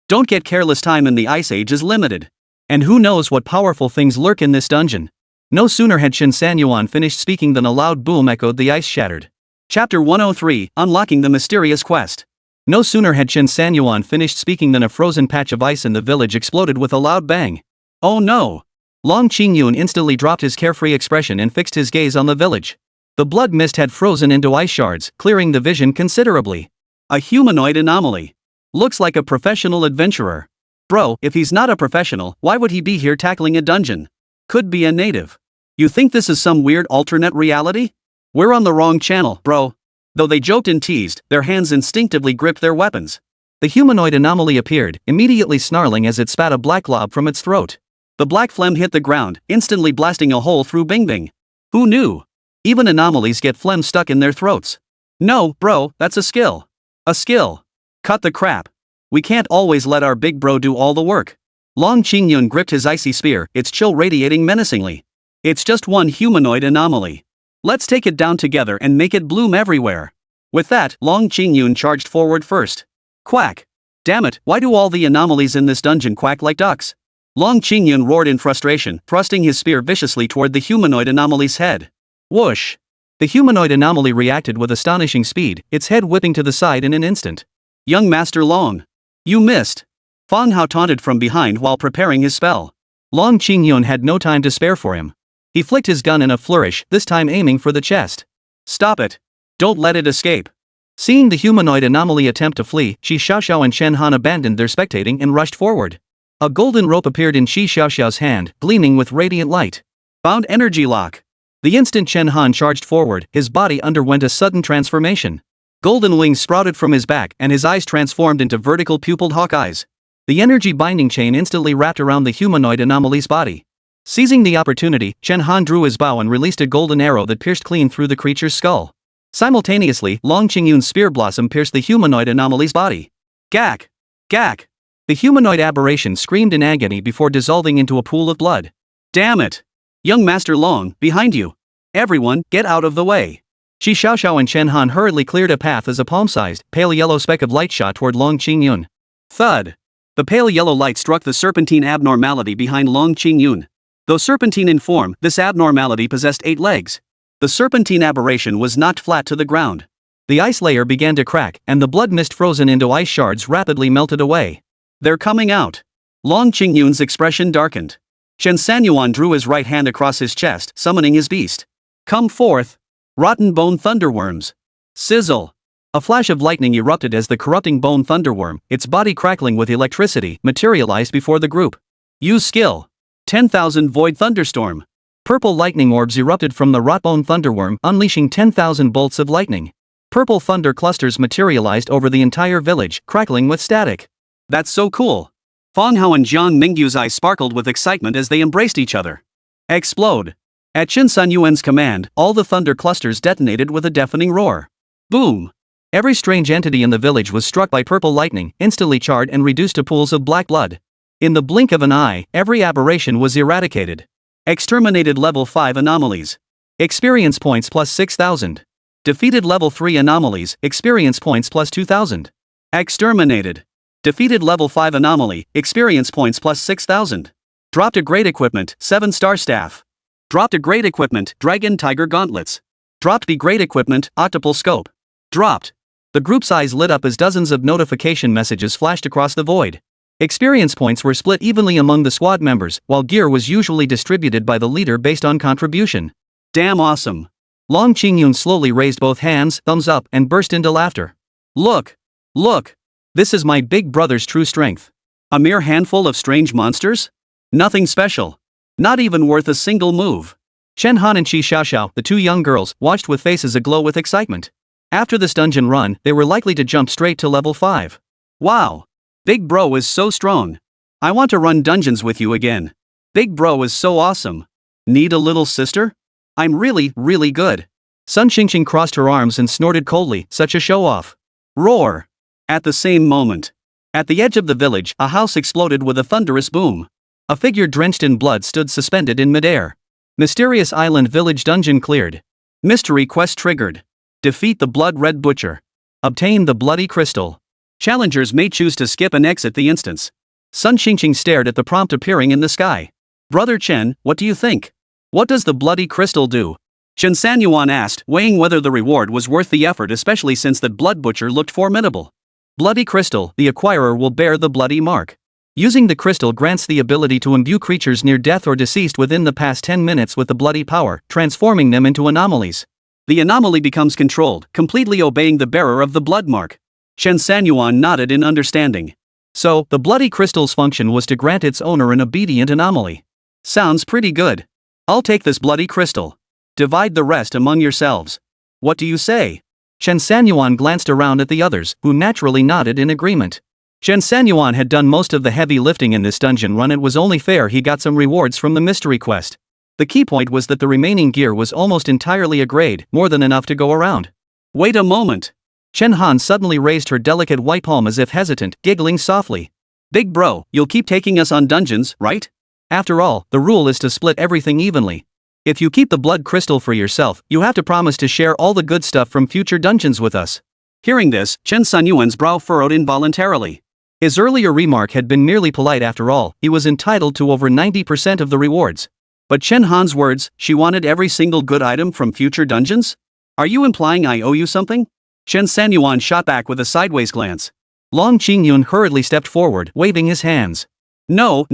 Don't get careless, time in the Ice Age is limited. And who knows what powerful things lurk in this dungeon. No sooner had Chen Sanyuan finished speaking than a loud boom echoed the ice shattered. Chapter 103, Unlocking the Mysterious Quest. No sooner had Chen Sanyuan finished speaking than a frozen patch of ice in the village exploded with a loud bang. Oh no! Long Qingyun instantly dropped his carefree expression and fixed his gaze on the village. The blood mist had frozen into ice shards, clearing the vision considerably. A humanoid anomaly. Looks like a professional adventurer. Bro, if he's not a professional, why would he be here tackling a dungeon? Could be a native. You think this is some weird alternate reality? We're on the wrong channel, bro. Though they joked and teased, their hands instinctively gripped their weapons. The humanoid anomaly appeared, immediately snarling as it spat a black glob from its throat. The black phlegm hit the ground, instantly blasting a hole through Bing Bing. Who knew? Even anomalies get phlegm stuck in their throats. No, bro, that's a skill. A skill. Cut the crap. We can't always let our big bro do all the work. Long Qingyun gripped his icy spear, its chill radiating menacingly. It's just one humanoid anomaly. Let's take it down together and make it bloom everywhere. With that, Long Qingyun charged forward first. Quack. Damn it, why do all the anomalies in this dungeon quack like ducks? Long Qingyun roared in frustration, thrusting his spear viciously toward the humanoid anomaly's head. Whoosh! The humanoid anomaly reacted with astonishing speed, its head whipping to the side in an instant. Young Master Long. You missed. Fang Hao taunted from behind while preparing his spell. Long Qingyun had no time to spare for him. He flicked his gun in a flourish, this time aiming for the chest. Stop it. Don't let it escape. Seeing the humanoid anomaly attempt to flee, Qi Xiaoxiao and Chen Han abandoned their spectating and rushed forward. A golden rope appeared in Qi Xiaoxiao's hand, gleaming with radiant light. Bound energy lock. The instant Chen Han charged forward, his body underwent a sudden transformation. Golden wings sprouted from his back and his eyes transformed into vertical pupilled hawk eyes. The energy binding chain instantly wrapped around the humanoid anomaly's body. Seizing the opportunity, Chen Han drew his bow and released a golden arrow that pierced clean through the creature's skull. Simultaneously, Long Qingyun's spear blossom pierced the humanoid anomaly's body. Gak! Gak! The humanoid aberration screamed in agony before dissolving into a pool of blood. Damn it! Young Master Long, behind you! Everyone, get out of the way! Qi Xiaoxiao and Chen Han hurriedly cleared a path as a palm-sized, pale yellow speck of light shot toward Long Qingyun. Thud! The pale yellow light struck the serpentine abnormality behind Long Qingyun. Though serpentine in form, this abnormality possessed 8 legs. The serpentine aberration was knocked flat to the ground. The ice layer began to crack, and the blood mist frozen into ice shards rapidly melted away. They're coming out. Long Qingyun's expression darkened. Chen Sanyuan drew his right hand across his chest, summoning his beast. Come forth. Rotten bone thunderworms. Sizzle. A flash of lightning erupted as the corrupting bone thunderworm, its body crackling with electricity, materialized before the group. Use skill. 10,000 void thunderstorm. Purple lightning orbs erupted from the rotbone thunderworm, unleashing 10,000 bolts of lightning. Purple thunder clusters materialized over the entire village, crackling with static. That's so cool. Fang Hao and Jiang Mingyu's eyes sparkled with excitement as they embraced each other. Explode. At Chen Sanyuan's command, all the thunder clusters detonated with a deafening roar. Boom. Every strange entity in the village was struck by purple lightning, instantly charred and reduced to pools of black blood. In the blink of an eye, every aberration was eradicated. Exterminated level 5 anomalies. Experience points plus 6,000. Defeated level 3 anomalies, experience points plus 2,000. Exterminated. Defeated level 5 anomaly, experience points plus 6,000. Dropped a great equipment, 7-star staff. Dropped a great equipment, dragon tiger gauntlets. Dropped the great equipment, octuple scope. Dropped. The group's eyes lit up as dozens of notification messages flashed across the void. Experience points were split evenly among the squad members, while gear was usually distributed by the leader based on contribution. Damn awesome. Long Qingyun slowly raised both hands, thumbs up, and burst into laughter. Look. Look. This is my big brother's true strength. A mere handful of strange monsters? Nothing special. Not even worth a single move. Chen Han and Qi Xiaoxiao, the 2 young girls, watched with faces aglow with excitement. After this dungeon run, they were likely to jump straight to level 5. Wow. Big bro is so strong. I want to run dungeons with you again. Big bro is so awesome. Need a little sister? I'm really, really good. Sun Xingxing crossed her arms and snorted coldly, such a show-off. Roar. At the same moment. At the edge of the village, a house exploded with a thunderous boom. A figure drenched in blood stood suspended in midair. Mysterious Island Village dungeon cleared. Mystery quest triggered. Defeat the blood-red butcher. Obtain the bloody crystal. Challengers may choose to skip and exit the instance. Sun Xingxing stared at the prompt appearing in the sky. Brother Chen, what do you think? What does the bloody crystal do? Chen Sanyuan asked, weighing whether the reward was worth the effort, especially since that blood butcher looked formidable. Bloody crystal, the acquirer will bear the bloody mark. Using the crystal grants the ability to imbue creatures near death or deceased within the past 10 minutes with the bloody power, transforming them into anomalies. The anomaly becomes controlled, completely obeying the bearer of the blood mark. Chen Sanyuan nodded in understanding. So, the bloody crystal's function was to grant its owner an obedient anomaly. Sounds pretty good. I'll take this bloody crystal. Divide the rest among yourselves. What do you say? Chen Sanyuan glanced around at the others, who naturally nodded in agreement. Chen Sanyuan had done most of the heavy lifting in this dungeon run. It was only fair he got some rewards from the mystery quest. The key point was that the remaining gear was almost entirely a grade, more than enough to go around. Wait a moment. Chen Han suddenly raised her delicate white palm as if hesitant, giggling softly. Big bro, you'll keep taking us on dungeons, right? After all, the rule is to split everything evenly. If you keep the blood crystal for yourself, you have to promise to share all the good stuff from future dungeons with us. Hearing this, Chen Sanyuan's brow furrowed involuntarily. His earlier remark had been merely polite. After all, he was entitled to over 90% of the rewards. But Chen Han's words, she wanted every single good item from future dungeons? Are you implying I owe you something? Chen Sanyuan shot back with a sideways glance. Long Qingyun hurriedly stepped forward, waving his hands. No.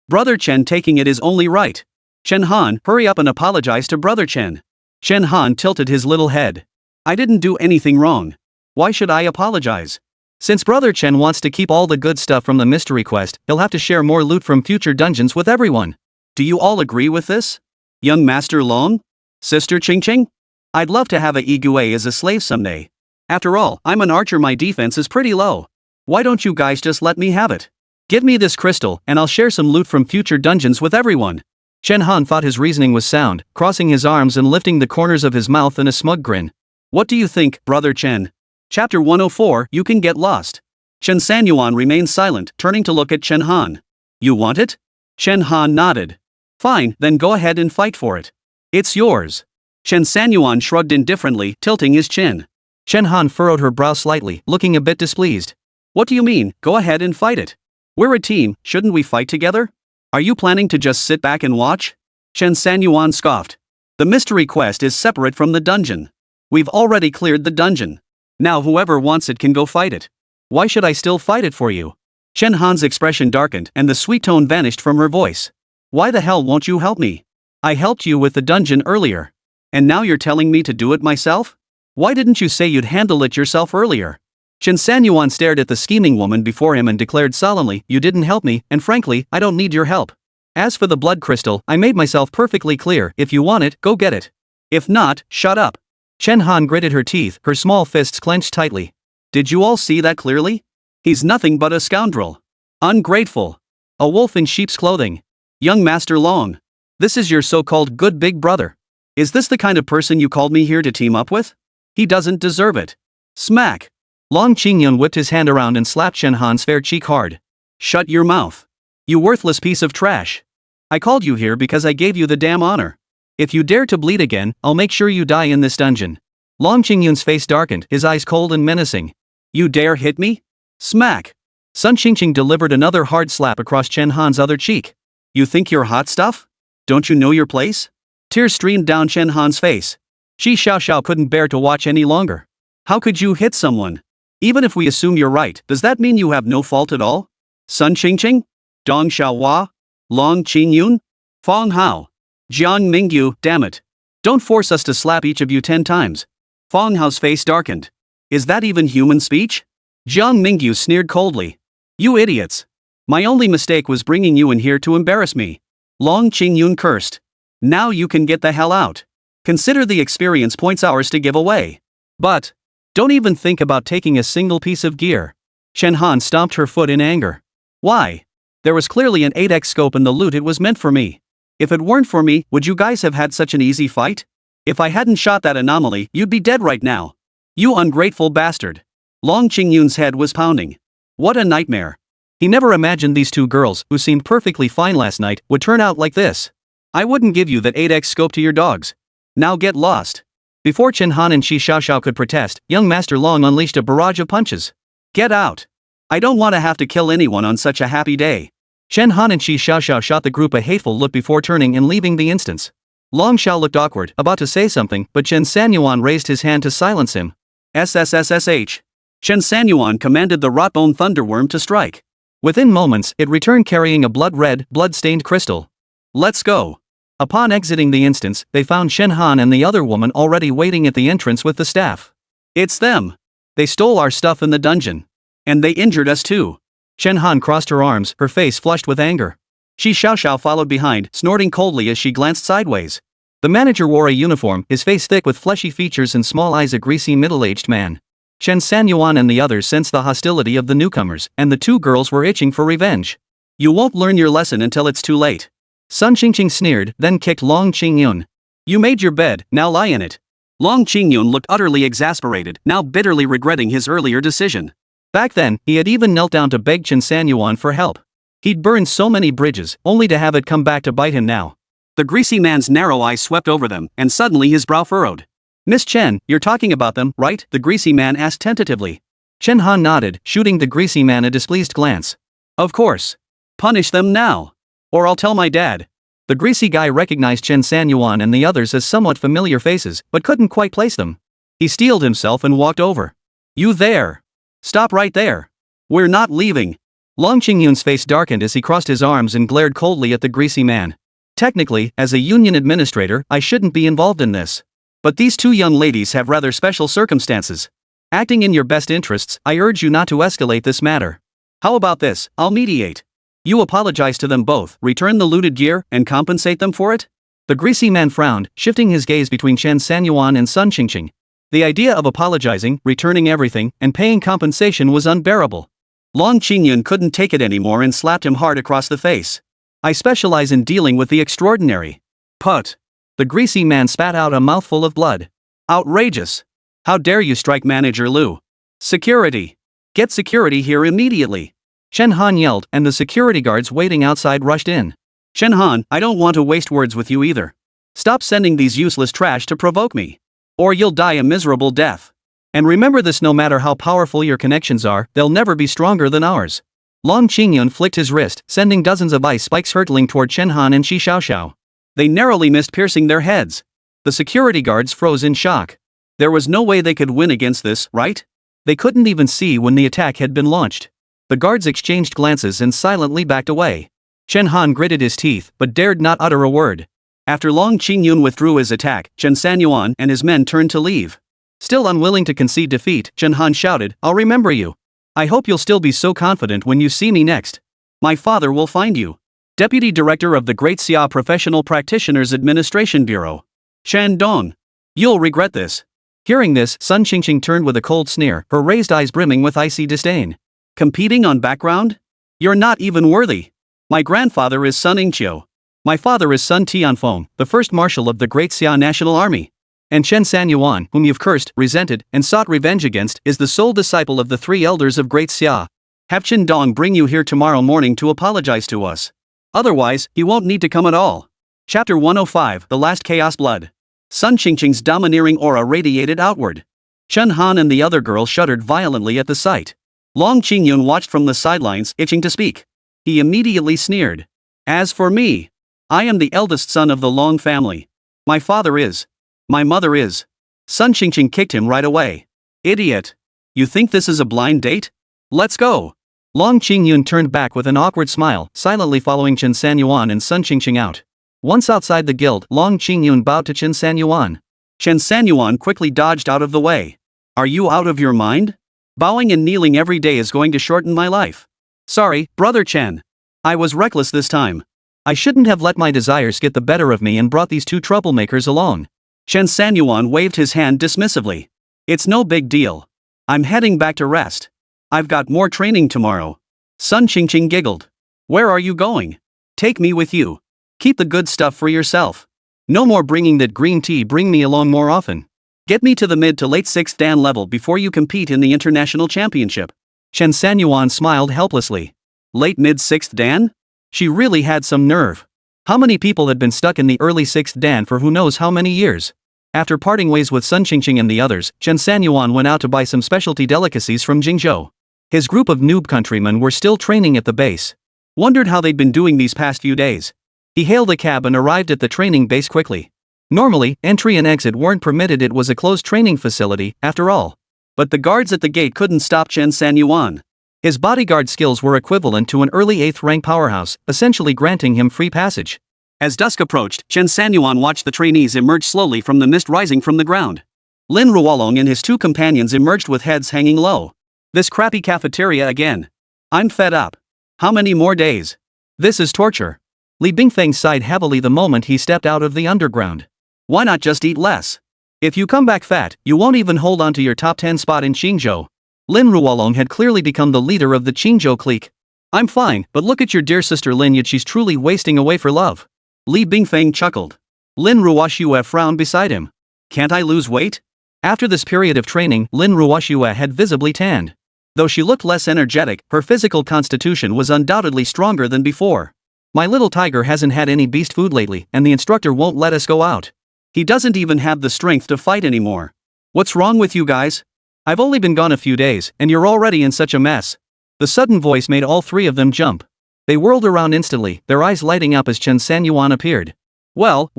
Brother Chen taking it is only right. Chen Han, hurry up and apologize to Brother Chen. Chen Han tilted his little head. I didn't do anything wrong. Why should I apologize? Since Brother Chen wants to keep all the good stuff from the mystery quest, he'll have to share more loot from future dungeons with everyone. Do you all agree with this? Young Master Long? Sister Qingqing? I'd love to have a Igue as a slave someday. After all, I'm an archer, my defense is pretty low. Why don't you guys just let me have it? Give me this crystal, and I'll share some loot from future dungeons with everyone. Chen Han thought his reasoning was sound, crossing his arms and lifting the corners of his mouth in a smug grin. What do you think, Brother Chen? Chapter 104, You Can Get Lost. Chen Sanyuan remained silent, turning to look at Chen Han. You want it? Chen Han nodded. Fine, then go ahead and fight for it. It's yours. Chen Sanyuan shrugged indifferently, tilting his chin. Chen Han furrowed her brow slightly, looking a bit displeased. What do you mean, go ahead and fight it? We're a team, shouldn't we fight together? Are you planning to just sit back and watch? Chen Sanyuan scoffed. The mystery quest is separate from the dungeon. We've already cleared the dungeon. Now whoever wants it can go fight it. Why should I still fight it for you? Chen Han's expression darkened and the sweet tone vanished from her voice. Why the hell won't you help me? I helped you with the dungeon earlier. And now you're telling me to do it myself? Why didn't you say you'd handle it yourself earlier? Chen Sanyuan stared at the scheming woman before him and declared solemnly, you didn't help me, and frankly, I don't need your help. As for the blood crystal, I made myself perfectly clear, if you want it, go get it. If not, shut up. Chen Han gritted her teeth, her small fists clenched tightly. Did you all see that clearly? He's nothing but a scoundrel. Ungrateful. A wolf in sheep's clothing. Young Master Long. This is your so-called good big brother. Is this the kind of person you called me here to team up with? He doesn't deserve it. Smack. Long Qingyun whipped his hand around and slapped Chen Han's fair cheek hard. Shut your mouth. You worthless piece of trash. I called you here because I gave you the damn honor. If you dare to bleed again, I'll make sure you die in this dungeon. Long Qingyun's face darkened, his eyes cold and menacing. You dare hit me? Smack. Sun Qingqing delivered another hard slap across Chen Han's other cheek. You think you're hot stuff? Don't you know your place? Tears streamed down Chen Han's face. Shi Xiaoxiao couldn't bear to watch any longer. How could you hit someone? Even if we assume you're right, does that mean you have no fault at all? Sun Qingqing? Dong Xiaohua? Long Qingyun? Fong Hao? Jiang Mingyu, damn it. Don't force us to slap each of you 10 times. Fong Hao's face darkened. Is that even human speech? Jiang Mingyu sneered coldly. You idiots. My only mistake was bringing you in here to embarrass me. Long Qingyun cursed. Now you can get the hell out. Consider the experience points ours to give away. But don't even think about taking a single piece of gear. Chen Han stomped her foot in anger. Why? There was clearly an 8x scope in the loot. It was meant for me. If it weren't for me, would you guys have had such an easy fight? If I hadn't shot that anomaly, you'd be dead right now. You ungrateful bastard. Long Qingyun's head was pounding. What a nightmare. He never imagined these two girls, who seemed perfectly fine last night, would turn out like this. I wouldn't give you that 8x scope to your dogs. Now get lost. Before Chen Han and Shi Xiaoxiao could protest, young Master Long unleashed a barrage of punches. Get out. I don't want to have to kill anyone on such a happy day. Chen Han and Shi Xiaoxiao shot the group a hateful look before turning and leaving the instance. Long Xiao looked awkward, about to say something, but Chen Sanyuan raised his hand to silence him. SSSSH. Chen Sanyuan commanded the rot-bone thunderworm to strike. Within moments, it returned carrying a blood-red, blood-stained crystal. Let's go. Upon exiting the instance, they found Chen Han and the other woman already waiting at the entrance with the staff. It's them. They stole our stuff in the dungeon. And they injured us too. Chen Han crossed her arms, her face flushed with anger. Shi Xiaoxiao followed behind, snorting coldly as she glanced sideways. The manager wore a uniform, his face thick with fleshy features and small eyes, a greasy middle-aged man. Chen Sanyuan and the others sensed the hostility of the newcomers, and the two girls were itching for revenge. You won't learn your lesson until it's too late. Sun Qingqing sneered, then kicked Long Qingyun. You made your bed, now lie in it. Long Qingyun looked utterly exasperated, now bitterly regretting his earlier decision. Back then, he had even knelt down to beg Chen Sanyuan for help. He'd burned so many bridges, only to have it come back to bite him now. The greasy man's narrow eyes swept over them, and suddenly his brow furrowed. Miss Chen, you're talking about them, right? The greasy man asked tentatively. Chen Han nodded, shooting the greasy man a displeased glance. Of course. Punish them now. Or I'll tell my dad. The greasy guy recognized Chen Sanyuan and the others as somewhat familiar faces, but couldn't quite place them. He steeled himself and walked over. You there. Stop right there. We're not leaving. Long Qingyun's face darkened as he crossed his arms and glared coldly at the greasy man. Technically, as a union administrator, I shouldn't be involved in this. But these two young ladies have rather special circumstances. Acting in your best interests, I urge you not to escalate this matter. How about this? I'll mediate. You apologize to them both, return the looted gear, and compensate them for it? The greasy man frowned, shifting his gaze between Chen Sanyuan and Sun Qingqing. The idea of apologizing, returning everything, and paying compensation was unbearable. Long Qingyun couldn't take it anymore and slapped him hard across the face. I specialize in dealing with the extraordinary. Put. The greasy man spat out a mouthful of blood. Outrageous. How dare you strike Manager Liu? Security. Get security here immediately. Chen Han yelled, and the security guards waiting outside rushed in. Chen Han, I don't want to waste words with you either. Stop sending these useless trash to provoke me. Or you'll die a miserable death. And remember this, no matter how powerful your connections are, they'll never be stronger than ours. Long Qingyun flicked his wrist, sending dozens of ice spikes hurtling toward Chen Han and Shi Xiaoxiao. They narrowly missed piercing their heads. The security guards froze in shock. There was no way they could win against this, right? They couldn't even see when the attack had been launched. The guards exchanged glances and silently backed away. Chen Han gritted his teeth, but dared not utter a word. After Long Qingyun withdrew his attack, Chen Sanyuan and his men turned to leave. Still unwilling to concede defeat, Chen Han shouted, I'll remember you. I hope you'll still be so confident when you see me next. My father will find you. Deputy Director of the Great Xia Professional Practitioners Administration Bureau. Shan Dong. You'll regret this. Hearing this, Sun Qingqing turned with a cold sneer, her raised eyes brimming with icy disdain. Competing on background? You're not even worthy. My grandfather is Sun Yingqiu. My father is Sun Tianfeng, the first marshal of the Great Xia National Army. And Chen Sanyuan, whom you've cursed, resented, and sought revenge against, is the sole disciple of the three elders of Great Xia. Have Chen Dong bring you here tomorrow morning to apologize to us. Otherwise, he won't need to come at all. Chapter 105, The Last Chaos Blood. Sun Qingqing's domineering aura radiated outward. Chen Han and the other girl shuddered violently at the sight. Long Qingyun watched from the sidelines, itching to speak. He immediately sneered. As for me, I am the eldest son of the Long family. My father is. My mother is. Sun Qingqing kicked him right away. Idiot. You think this is a blind date? Let's go. Long Qingyun turned back with an awkward smile, silently following Chen Sanyuan and Sun Qingqing out. Once outside the guild, Long Qingyun bowed to Chen Sanyuan. Chen Sanyuan quickly dodged out of the way. Are you out of your mind? Bowing and kneeling every day is going to shorten my life. Sorry, Brother Chen. I was reckless this time. I shouldn't have let my desires get the better of me and brought these two troublemakers along. Chen Sanyuan waved his hand dismissively. It's no big deal. I'm heading back to rest. I've got more training tomorrow. Sun Qingqing giggled. Where are you going? Take me with you. Keep the good stuff for yourself. No more bringing that green tea, bring me along more often. Get me to the mid to late 6th Dan level before you compete in the international championship. Chen Sanyuan smiled helplessly. Late mid 6th Dan? She really had some nerve. How many people had been stuck in the early 6th Dan for who knows how many years? After parting ways with Sun Qingqing and the others, Chen Sanyuan went out to buy some specialty delicacies from Qingzhou. His group of noob countrymen were still training at the base. Wondered how they'd been doing these past few days. He hailed a cab and arrived at the training base quickly. Normally, entry and exit weren't permitted, it was a closed training facility, after all. But the guards at the gate couldn't stop Chen Sanyuan. His bodyguard skills were equivalent to an early 8th rank powerhouse, essentially granting him free passage. As dusk approached, Chen Sanyuan watched the trainees emerge slowly from the mist rising from the ground. Lin Ruolong and his two companions emerged with heads hanging low. This crappy cafeteria again. I'm fed up. How many more days? This is torture. Li Bingfeng sighed heavily the moment he stepped out of the underground. Why not just eat less? If you come back fat, you won't even hold on to your top 10 spot in Qingzhou. Lin Ruolong had clearly become the leader of the Qingzhou clique. I'm fine, but look at your dear sister Lin, yet she's truly wasting away for love. Li Bingfeng chuckled. Lin Ruoshue frowned beside him. Can't I lose weight? After this period of training, Lin Ruoshue had visibly tanned. Though she looked less energetic, her physical constitution was undoubtedly stronger than before. My little tiger hasn't had any beast food lately, and the instructor won't let us go out. He doesn't even have the strength to fight anymore. What's wrong with you guys? I've only been gone a few days, and you're already in such a mess. The sudden voice made all three of them jump. They whirled around instantly, their eyes lighting up as Chen Sanyuan appeared. Well,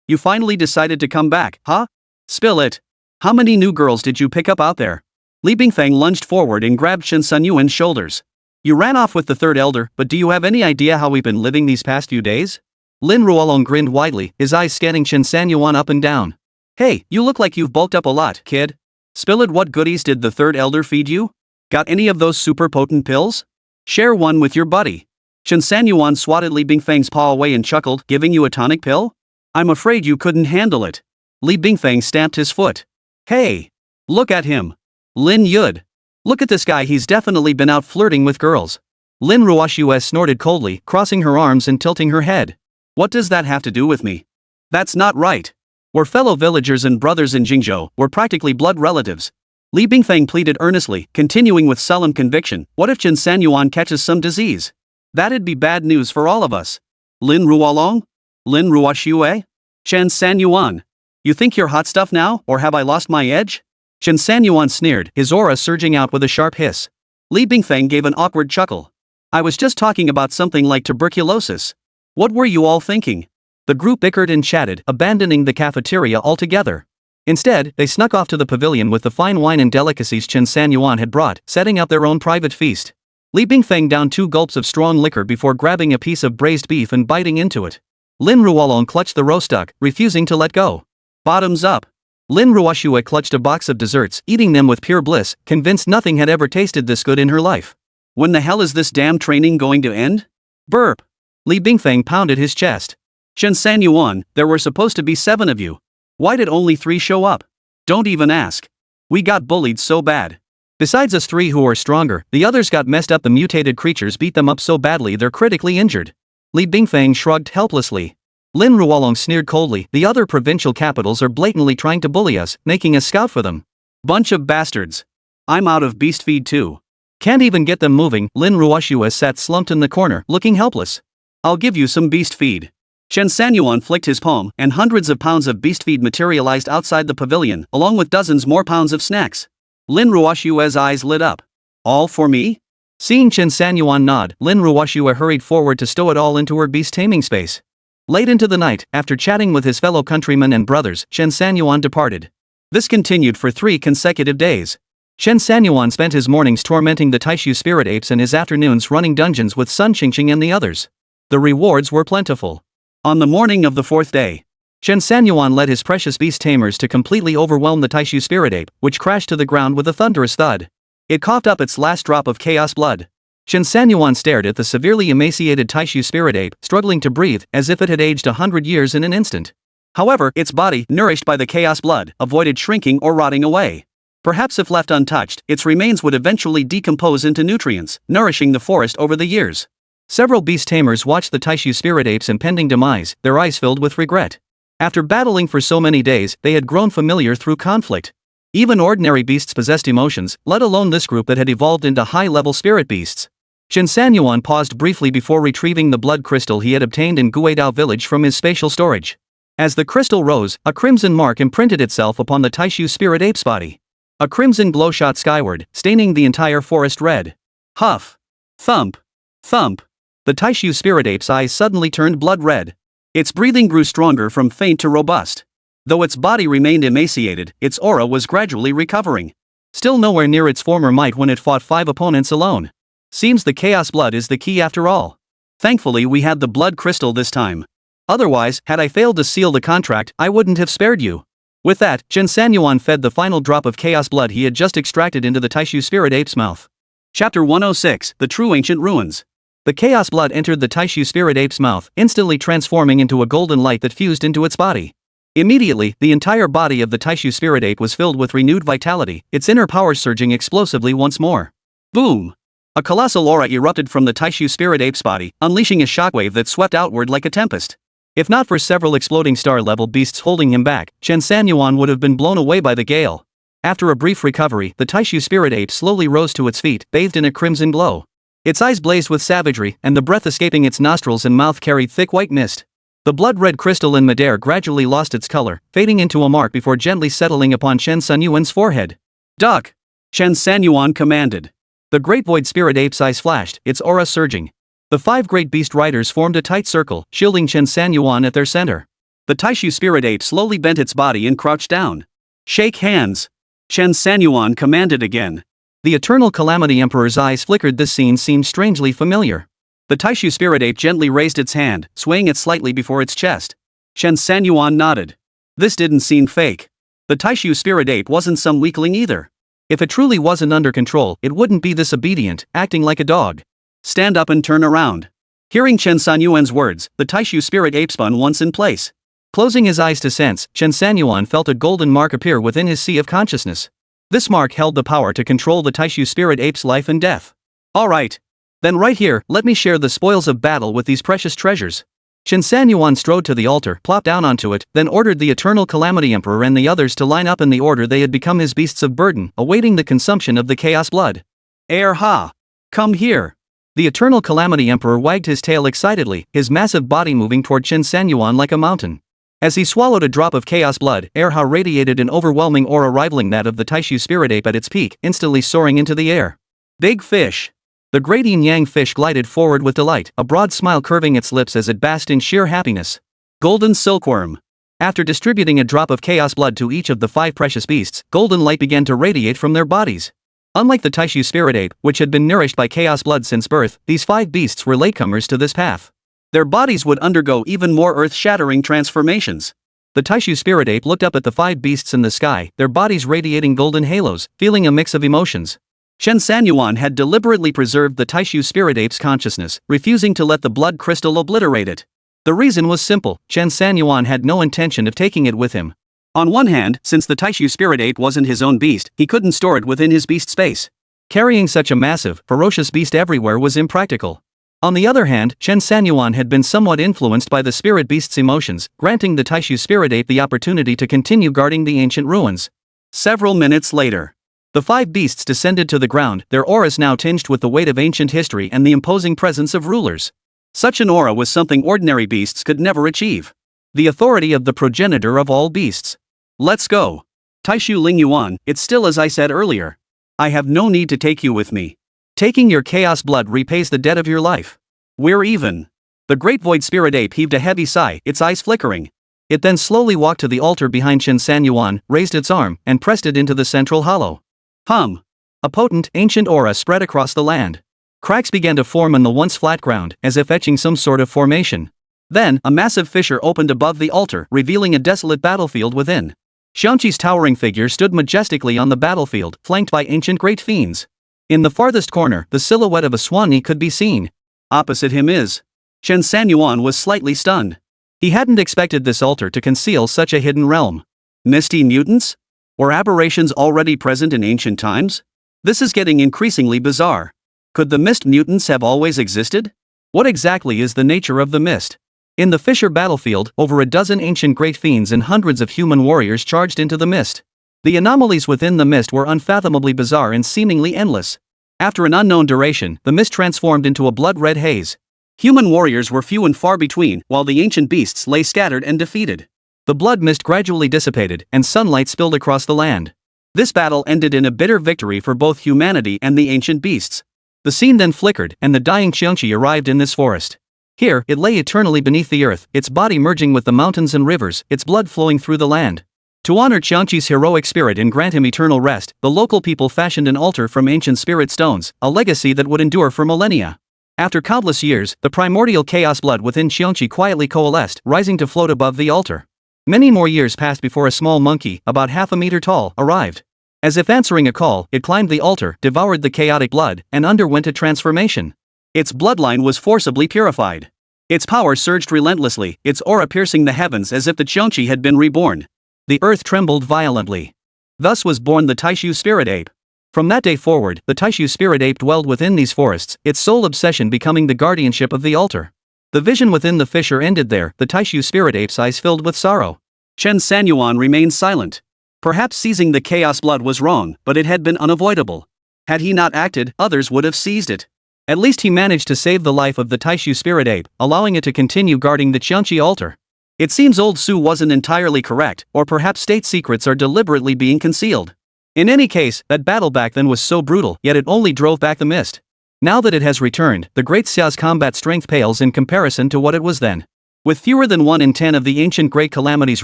you finally decided to come back, huh? Spill it. How many new girls did you pick up out there? Li Bingfeng lunged forward and grabbed Chen Sanyuan's shoulders. You ran off with the third elder, but do you have any idea how we've been living these past few days? Lin Ruolong grinned widely, his eyes scanning Chen Sanyuan up and down. Hey, you look like you've bulked up a lot, kid. Spill it. What goodies did the third elder feed you? Got any of those super potent pills? Share one with your buddy. Chen Sanyuan swatted Li Bingfeng's paw away and chuckled, giving you a tonic pill? I'm afraid you couldn't handle it. Li Bingfeng stamped his foot. Hey! Look at him. Lin Yud. Look at this guy, he's definitely been out flirting with girls. Lin Ruoshue snorted coldly, crossing her arms and tilting her head. What does that have to do with me? That's not right. We're fellow villagers and brothers in Qingzhou, we're practically blood relatives. Li Bingfeng pleaded earnestly, continuing with solemn conviction, what if Chen Sanyuan catches some disease? That'd be bad news for all of us. Lin Ruolong? Lin Ruoshue? Chen Sanyuan. You think you're hot stuff now, or have I lost my edge? Chen Sanyuan sneered, his aura surging out with a sharp hiss. Li Bingfeng gave an awkward chuckle. I was just talking about something like tuberculosis. What were you all thinking? The group bickered and chatted, abandoning the cafeteria altogether. Instead, they snuck off to the pavilion with the fine wine and delicacies Chen Sanyuan had brought, setting up their own private feast. Li Bingfeng downed 2 gulps of strong liquor before grabbing a piece of braised beef and biting into it. Lin Ruolong clutched the roast duck, refusing to let go. Bottoms up. Lin Ruoshue clutched a box of desserts, eating them with pure bliss, convinced nothing had ever tasted this good in her life. When the hell is this damn training going to end? Burp. Li Bingfeng pounded his chest. Chen Sanyuan, there were supposed to be 7 of you. Why did only 3 show up? Don't even ask. We got bullied so bad. Besides us 3 who are stronger, the others got messed up. The mutated creatures beat them up so badly they're critically injured. Li Bingfeng shrugged helplessly. Lin Ruolong sneered coldly, the other provincial capitals are blatantly trying to bully us, making us scout for them. Bunch of bastards. I'm out of beast feed too. Can't even get them moving. Lin Ruoshue sat slumped in the corner, looking helpless. I'll give you some beast feed. Chen Sanyuan flicked his palm, and hundreds of pounds of beast feed materialized outside the pavilion, along with dozens more pounds of snacks. Lin Ruoshue's eyes lit up. All for me? Seeing Chen Sanyuan nod, Lin Ruoshue hurried forward to stow it all into her beast taming space. Late into the night, after chatting with his fellow countrymen and brothers, Chen Sanyuan departed. This continued for 3 consecutive days. Chen Sanyuan spent his mornings tormenting the Taishu spirit apes and his afternoons running dungeons with Sun Qingqing and the others. The rewards were plentiful. On the morning of the 4th day, Chen Sanyuan led his precious beast tamers to completely overwhelm the Taishu spirit ape, which crashed to the ground with a thunderous thud. It coughed up its last drop of chaos blood. Chen Sanyuan stared at the severely emaciated Taishu spirit ape, struggling to breathe, as if it had aged 100 years in an instant. However, its body, nourished by the chaos blood, avoided shrinking or rotting away. Perhaps if left untouched, its remains would eventually decompose into nutrients, nourishing the forest over the years. Several beast tamers watched the Taishu spirit ape's impending demise, their eyes filled with regret. After battling for so many days, they had grown familiar through conflict. Even ordinary beasts possessed emotions, let alone this group that had evolved into high-level spirit beasts. Chen Sanyuan paused briefly before retrieving the blood crystal he had obtained in Guidao village from his spatial storage. As the crystal rose, a crimson mark imprinted itself upon the Taishu spirit ape's body. A crimson glow shot skyward, staining the entire forest red. Huff. Thump. Thump. The Taishu spirit ape's eyes suddenly turned blood red. Its breathing grew stronger from faint to robust. Though its body remained emaciated, its aura was gradually recovering. Still nowhere near its former might when it fought 5 opponents alone. Seems the chaos blood is the key after all. Thankfully we had the blood crystal this time. Otherwise, had I failed to seal the contract, I wouldn't have spared you. With that, Chen Sanyuan fed the final drop of chaos blood he had just extracted into the Taishu spirit ape's mouth. Chapter 106, The True Ancient Ruins. The chaos blood entered the Taishu spirit ape's mouth, instantly transforming into a golden light that fused into its body. Immediately, the entire body of the Taishu spirit ape was filled with renewed vitality, its inner powers surging explosively once more. Boom! A colossal aura erupted from the Taishu spirit ape's body, unleashing a shockwave that swept outward like a tempest. If not for several exploding star-level beasts holding him back, Chen Sanyuan would have been blown away by the gale. After a brief recovery, the Taishu spirit ape slowly rose to its feet, bathed in a crimson glow. Its eyes blazed with savagery, and the breath escaping its nostrils and mouth carried thick white mist. The blood-red crystal in midair gradually lost its color, fading into a mark before gently settling upon Chen Sanyuan's forehead. "Duck!" Chen Sanyuan commanded. The great void spirit ape's eyes flashed, its aura surging. The 5 great beast riders formed a tight circle, shielding Chen Sanyuan at their center. The Taishu spirit ape slowly bent its body and crouched down. "Shake hands!" Chen Sanyuan commanded again. The eternal Calamity Emperor's eyes flickered. This scene seemed strangely familiar. The Taishu spirit ape gently raised its hand, swaying it slightly before its chest. Chen Sanyuan nodded. This didn't seem fake. The Taishu spirit ape wasn't some weakling either. If it truly wasn't under control, it wouldn't be this obedient, acting like a dog. "Stand up and turn around." Hearing Chen Sanyuan's words, the Taishu spirit ape spun once in place. Closing his eyes to sense, Chen Sanyuan felt a golden mark appear within his sea of consciousness. This mark held the power to control the Taishu spirit ape's life and death. "All right. Then right here, let me share the spoils of battle with these precious treasures." Chen Sanyuan strode to the altar, plopped down onto it, then ordered the eternal Calamity Emperor and the others to line up in the order they had become his beasts of burden, awaiting the consumption of the chaos blood. "Erha! Come here!" The eternal Calamity Emperor wagged his tail excitedly, his massive body moving toward Chen Sanyuan like a mountain. As he swallowed a drop of chaos blood, Erha radiated an overwhelming aura rivaling that of the Taishu spirit ape at its peak, instantly soaring into the air. "Big fish!" The great yin-yang fish glided forward with delight, a broad smile curving its lips as it basked in sheer happiness. "Golden silkworm!" After distributing a drop of chaos blood to each of the 5 precious beasts, golden light began to radiate from their bodies. Unlike the Taishu spirit ape, which had been nourished by chaos blood since birth, these 5 beasts were latecomers to this path. Their bodies would undergo even more earth-shattering transformations. The Taishu spirit ape looked up at the 5 beasts in the sky, their bodies radiating golden halos, feeling a mix of emotions. Chen Sanyuan had deliberately preserved the Taishu spirit ape's consciousness, refusing to let the blood crystal obliterate it. The reason was simple: Chen Sanyuan had no intention of taking it with him. On one hand, since the Taishu spirit ape wasn't his own beast, he couldn't store it within his beast space. Carrying such a massive, ferocious beast everywhere was impractical. On the other hand, Chen Sanyuan had been somewhat influenced by the spirit beast's emotions, granting the Taishu spirit ape the opportunity to continue guarding the ancient ruins. Several minutes later, the 5 beasts descended to the ground, their auras now tinged with the weight of ancient history and the imposing presence of rulers. Such an aura was something ordinary beasts could never achieve. The authority of the progenitor of all beasts. "Let's go. Taishu Lingyuan, it's still as I said earlier. I have no need to take you with me. Taking your chaos blood repays the debt of your life. We're even." The great void spirit ape heaved a heavy sigh, its eyes flickering. It then slowly walked to the altar behind Chen Sanyuan, raised its arm, and pressed it into the central hollow. Hum. A potent, ancient aura spread across the land. Cracks began to form in the once flat ground, as if etching some sort of formation. Then, a massive fissure opened above the altar, revealing a desolate battlefield within. Xiangqi's towering figure stood majestically on the battlefield, flanked by ancient great fiends. In the farthest corner, the silhouette of a Swanee could be seen. Opposite him is. Chen Sanyuan was slightly stunned. He hadn't expected this altar to conceal such a hidden realm. Misty mutants? Were aberrations already present in ancient times? This is getting increasingly bizarre. Could the mist mutants have always existed? What exactly is the nature of the mist? In the fissure battlefield, over a dozen ancient great fiends and hundreds of human warriors charged into the mist. The anomalies within the mist were unfathomably bizarre and seemingly endless. After an unknown duration, the mist transformed into a blood-red haze. Human warriors were few and far between, while the ancient beasts lay scattered and defeated. The blood mist gradually dissipated, and sunlight spilled across the land. This battle ended in a bitter victory for both humanity and the ancient beasts. The scene then flickered, and the dying Xiangqi arrived in this forest. Here, it lay eternally beneath the earth, its body merging with the mountains and rivers, its blood flowing through the land. To honor Xiangqi's heroic spirit and grant him eternal rest, the local people fashioned an altar from ancient spirit stones, a legacy that would endure for millennia. After countless years, the primordial chaos blood within Xiangqi quietly coalesced, rising to float above the altar. Many more years passed before a small monkey, about half a meter tall, arrived. As if answering a call, it climbed the altar, devoured the chaotic blood, and underwent a transformation. Its bloodline was forcibly purified. Its power surged relentlessly, its aura piercing the heavens as if the Qiangqi had been reborn. The earth trembled violently. Thus was born the Taishu spirit ape. From that day forward, the Taishu spirit ape dwelled within these forests, its sole obsession becoming the guardianship of the altar. The vision within the fissure ended there, the Taishu spirit ape's eyes filled with sorrow. Chen Sanyuan remained silent. Perhaps seizing the chaos blood was wrong, but it had been unavoidable. Had he not acted, others would have seized it. At least he managed to save the life of the Taishu spirit ape, allowing it to continue guarding the Qiangqi altar. It seems old Su wasn't entirely correct, or perhaps state secrets are deliberately being concealed. In any case, that battle back then was so brutal, yet it only drove back the mist. Now that it has returned, the Great Xia's combat strength pales in comparison to what it was then. With fewer than 1 in 10 of the ancient great calamities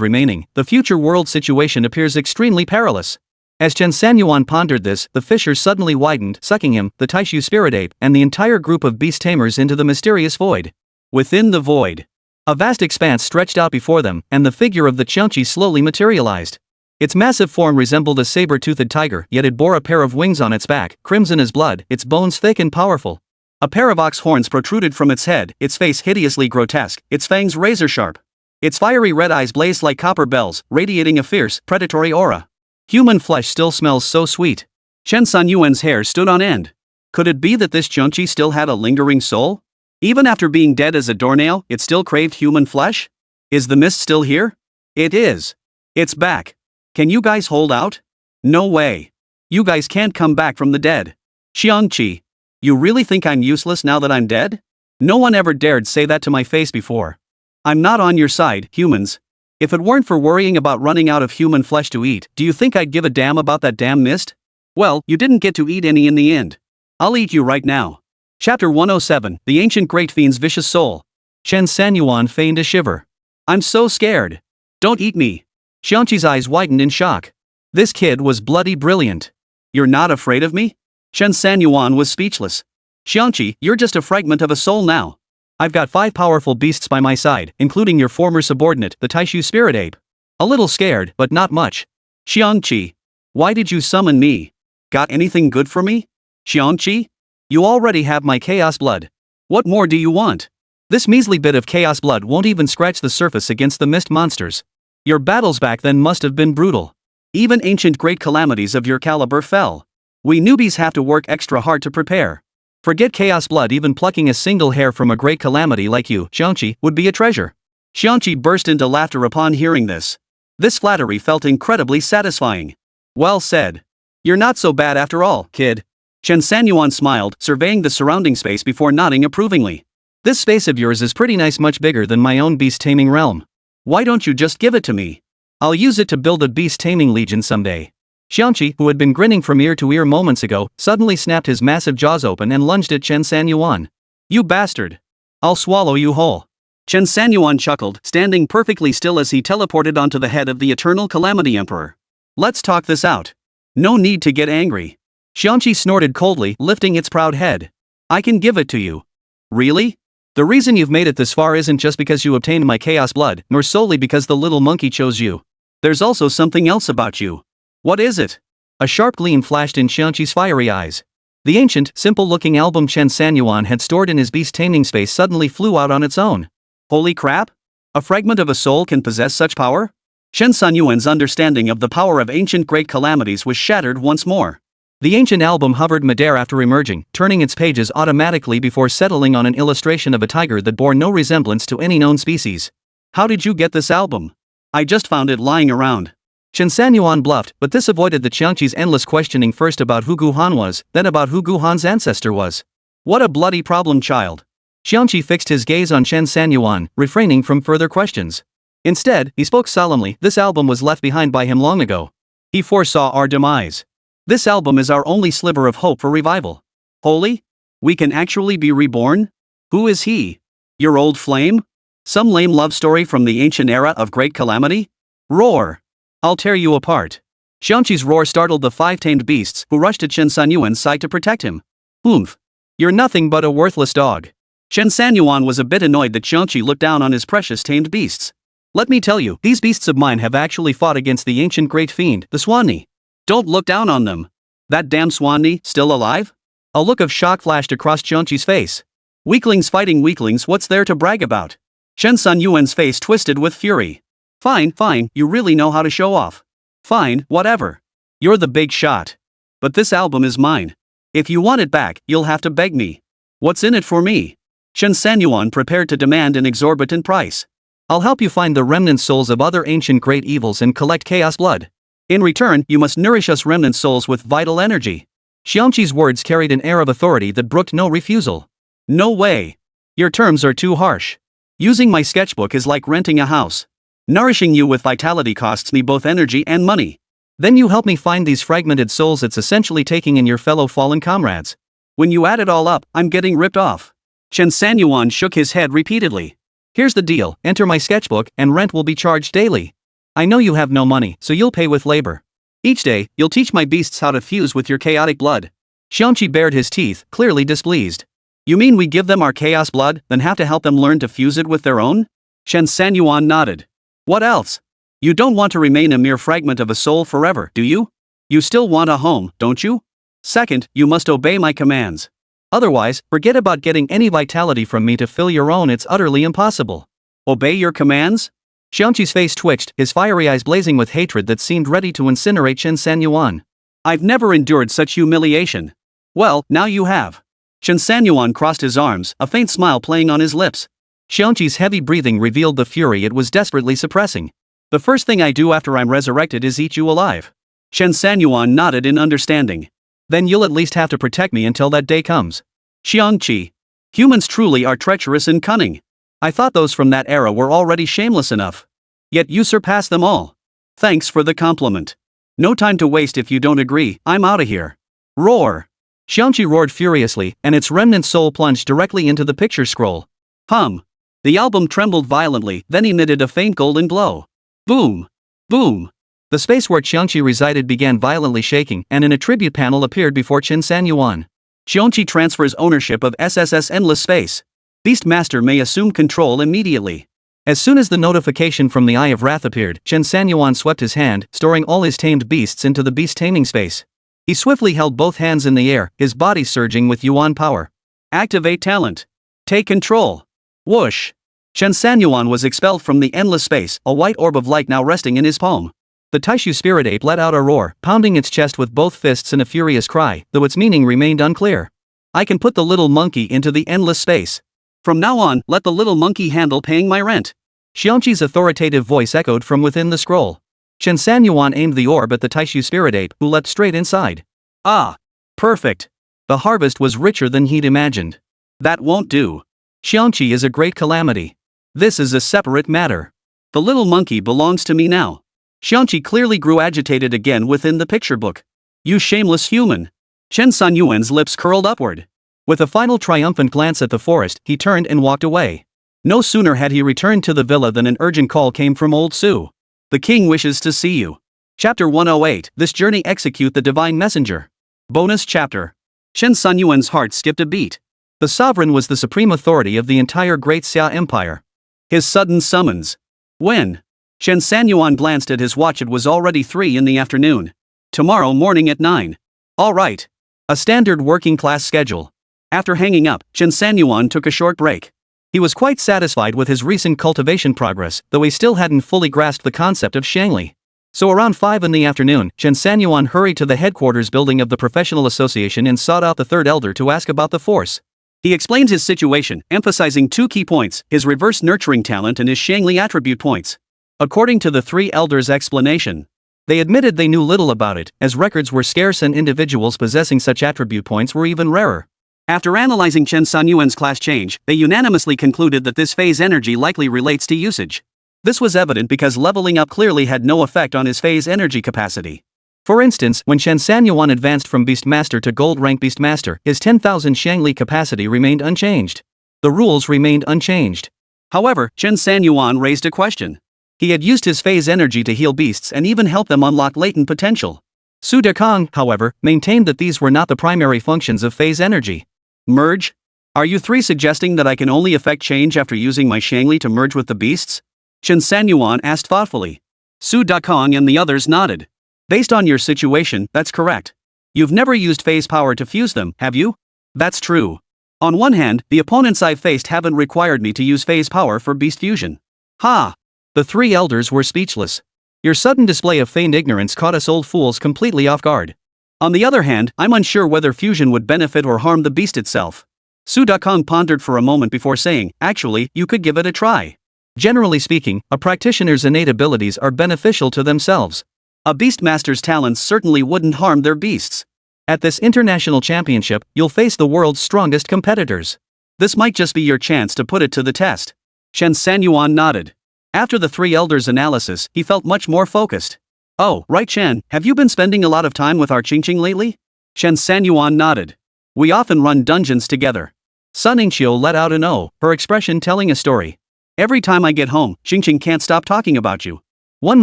remaining, the future world situation appears extremely perilous. As Chen Sanyuan pondered this, the fissure suddenly widened, sucking him, the Taishu spirit ape, and the entire group of beast tamers into the mysterious void. Within the void, a vast expanse stretched out before them, and the figure of the Qiangqi slowly materialized. Its massive form resembled a saber-toothed tiger, yet it bore a pair of wings on its back, crimson as blood, its bones thick and powerful. A pair of ox horns protruded from its head, its face hideously grotesque, its fangs razor-sharp. Its fiery red eyes blazed like copper bells, radiating a fierce, predatory aura. Human flesh still smells so sweet. Chen Sanyuan's hair stood on end. Could it be that this Qiangqi still had a lingering soul? Even after being dead as a doornail, it still craved human flesh? Is the mist still here? It is. It's back. Can you guys hold out? No way. You guys can't come back from the dead. Qiangqi. You really think I'm useless now that I'm dead? No one ever dared say that to my face before. I'm not on your side, humans. If it weren't for worrying about running out of human flesh to eat, do you think I'd give a damn about that damn mist? Well, you didn't get to eat any in the end. I'll eat you right now. Chapter 107, The Ancient Great Fiend's Vicious Soul. Chen Sanyuan feigned a shiver. I'm so scared. Don't eat me. Qiangqi's eyes widened in shock. This kid was bloody brilliant. You're not afraid of me? Chen Sanyuan was speechless. Qiangqi, you're just a fragment of a soul now. I've got 5 powerful beasts by my side, including your former subordinate, the Taishu spirit ape. A little scared, but not much. Qiangqi. Why did you summon me? Got anything good for me? Qiangqi? You already have my chaos blood. What more do you want? This measly bit of chaos blood won't even scratch the surface against the mist monsters. Your battles back then must have been brutal. Even ancient great calamities of your caliber fell. We newbies have to work extra hard to prepare. Forget chaos blood, even plucking a single hair from a great calamity like you, Qiangqi, would be a treasure. Qiangqi burst into laughter upon hearing this. This flattery felt incredibly satisfying. Well said. You're not so bad after all, kid. Chen Sanyuan smiled, surveying the surrounding space before nodding approvingly. This space of yours is pretty nice, much bigger than my own beast taming realm. Why don't you just give it to me? I'll use it to build a beast taming legion someday. Qiangqi, who had been grinning from ear to ear moments ago, suddenly snapped his massive jaws open and lunged at Chen Sanyuan. You bastard! I'll swallow you whole. Chen Sanyuan chuckled, standing perfectly still as he teleported onto the head of the Eternal Calamity Emperor. Let's talk this out. No need to get angry. Qiangqi snorted coldly, lifting its proud head. I can give it to you. Really? The reason you've made it this far isn't just because you obtained my chaos blood, nor solely because the little monkey chose you. There's also something else about you. What is it? A sharp gleam flashed in Qiangqi's fiery eyes. The ancient, simple-looking album Chen Sanyuan had stored in his beast taming space suddenly flew out on its own. Holy crap! A fragment of a soul can possess such power? Chen Sanyuan's understanding of the power of ancient great calamities was shattered once more. The ancient album hovered midair after emerging, turning its pages automatically before settling on an illustration of a tiger that bore no resemblance to any known species. How did you get this album? I just found it lying around. Chen Sanyuan bluffed, but this avoided the Qiangqi's endless questioning, first about who Gu Han was, then about who Gu Han's ancestor was. What a bloody problem child. Qiangqi fixed his gaze on Chen Sanyuan, refraining from further questions. Instead, he spoke solemnly. This album was left behind by him long ago. He foresaw our demise. This album is our only sliver of hope for revival. Holy? We can actually be reborn? Who is he? Your old flame? Some lame love story from the ancient era of great calamity? Roar! I'll tear you apart. Qiangqi's roar startled the 5 tamed beasts, who rushed to Chen Sanyuan's side to protect him. Oomph! You're nothing but a worthless dog. Chen Sanyuan was a bit annoyed that Qiangqi looked down on his precious tamed beasts. Let me tell you, these beasts of mine have actually fought against the ancient great fiend, the Swanni. Don't look down on them. That damn Swanni, still alive? A look of shock flashed across Qiangqi's face. Weaklings fighting weaklings, what's there to brag about? Chen Sanyuan's face twisted with fury. Fine, you really know how to show off. Fine, whatever. You're the big shot. But this album is mine. If you want it back, you'll have to beg me. What's in it for me? Chen Sanyuan prepared to demand an exorbitant price. I'll help you find the remnant souls of other ancient great evils and collect chaos blood. In return, you must nourish us remnant souls with vital energy. Xiangqi's words carried an air of authority that brooked no refusal. No way. Your terms are too harsh. Using my sketchbook is like renting a house. Nourishing you with vitality costs me both energy and money. Then you help me find these fragmented souls. It's essentially taking in your fellow fallen comrades. When you add it all up, I'm getting ripped off. Chen Sanyuan shook his head repeatedly. Here's the deal, enter my sketchbook and rent will be charged daily. I know you have no money, so you'll pay with labor. Each day, you'll teach my beasts how to fuse with your chaotic blood. Xiangqi bared his teeth, clearly displeased. You mean we give them our chaos blood, then have to help them learn to fuse it with their own? Chen Sanyuan nodded. What else? You don't want to remain a mere fragment of a soul forever, do you? You still want a home, don't you? Second, you must obey my commands. Otherwise, forget about getting any vitality from me to fill your own. It's utterly impossible. Obey your commands? Xiangqi's face twitched, his fiery eyes blazing with hatred that seemed ready to incinerate Chen Sanyuan. I've never endured such humiliation. Well, now you have. Chen Sanyuan crossed his arms, a faint smile playing on his lips. Xiangqi's heavy breathing revealed the fury it was desperately suppressing. The first thing I do after I'm resurrected is eat you alive. Chen Sanyuan nodded in understanding. Then you'll at least have to protect me until that day comes. Xiangqi. Humans truly are treacherous and cunning. I thought those from that era were already shameless enough. Yet you surpass them all. Thanks for the compliment. No time to waste. If you don't agree, I'm outta here. Roar. Xiangqi roared furiously, and its remnant soul plunged directly into the picture scroll. Hum. The album trembled violently, then emitted a faint golden glow. Boom. Boom. The space where Xiangqi resided began violently shaking, and an attribute panel appeared before Chen Sanyuan. Xiangqi transfers ownership of SSS Endless Space. Beastmaster may assume control immediately. As soon as the notification from the Eye of Wrath appeared, Chen Sanyuan swept his hand, storing all his tamed beasts into the beast taming space. He swiftly held both hands in the air, his body surging with Yuan power. Activate talent. Take control. Whoosh. Chen Sanyuan was expelled from the endless space, a white orb of light now resting in his palm. The Taishu spirit ape let out a roar, pounding its chest with both fists in a furious cry, though its meaning remained unclear. I can put the little monkey into the endless space. From now on, let the little monkey handle paying my rent. Xiangqi's authoritative voice echoed from within the scroll. Chen Sanyuan aimed the orb at the Taishu spirit ape, who leapt straight inside. Ah. Perfect. The harvest was richer than he'd imagined. That won't do. Xiangqi is a great calamity. This is a separate matter. The little monkey belongs to me now. Xiangqi clearly grew agitated again within the picture book. You shameless human. Chen Sanyuan's lips curled upward. With a final triumphant glance at the forest, he turned and walked away. No sooner had he returned to the villa than an urgent call came from old Su. The king wishes to see you. Chapter 108, This Journey Execute the Divine Messenger. Bonus chapter. Chen Sanyuan's heart skipped a beat. The sovereign was the supreme authority of the entire Great Xia Empire. His sudden summons. When? Chen Sanyuan glanced at his watch. It was already 3 in the afternoon. Tomorrow morning at 9. All right. A standard working class schedule. After hanging up, Chen Sanyuan took a short break. He was quite satisfied with his recent cultivation progress, though he still hadn't fully grasped the concept of Shangli. So around 5 in the afternoon, Chen Sanyuan hurried to the headquarters building of the professional association and sought out the third elder to ask about the force. He explained his situation, emphasizing 2 key points, his reverse nurturing talent and his Shangli attribute points. According to the 3 elders' explanation, they admitted they knew little about it, as records were scarce and individuals possessing such attribute points were even rarer. After analyzing Chen Sanyuan's class change, they unanimously concluded that this phase energy likely relates to usage. This was evident because leveling up clearly had no effect on his phase energy capacity. For instance, when Chen Sanyuan advanced from Beastmaster to Gold Rank Beastmaster, his 10,000 Shangli capacity remained unchanged. The rules remained unchanged. However, Chen Sanyuan raised a question. He had used his phase energy to heal beasts and even help them unlock latent potential. Su Dekong, however, maintained that these were not the primary functions of phase energy. Merge? Are you 3 suggesting that I can only effect change after using my Shangli to merge with the beasts? Chen Sanyuan asked thoughtfully. Su Dekong and the others nodded. Based on your situation, that's correct. You've never used phase power to fuse them, have you? That's true. On one hand, the opponents I've faced haven't required me to use phase power for beast fusion. Ha! The three elders were speechless. Your sudden display of feigned ignorance caught us old fools completely off guard. On the other hand, I'm unsure whether fusion would benefit or harm the beast itself. Su Dakong pondered for a moment before saying, actually, you could give it a try. Generally speaking, a practitioner's innate abilities are beneficial to themselves. A beastmaster's talents certainly wouldn't harm their beasts. At this international championship, you'll face the world's strongest competitors. This might just be your chance to put it to the test. Chen Sanyuan nodded. After the three elders' analysis, he felt much more focused. Oh, right Chen, have you been spending a lot of time with our Qingzhou lately? Chen Sanyuan nodded. We often run dungeons together. Sunmmary let out an "oh," her expression telling a story. Every time I get home, Qingzhou can't stop talking about you. One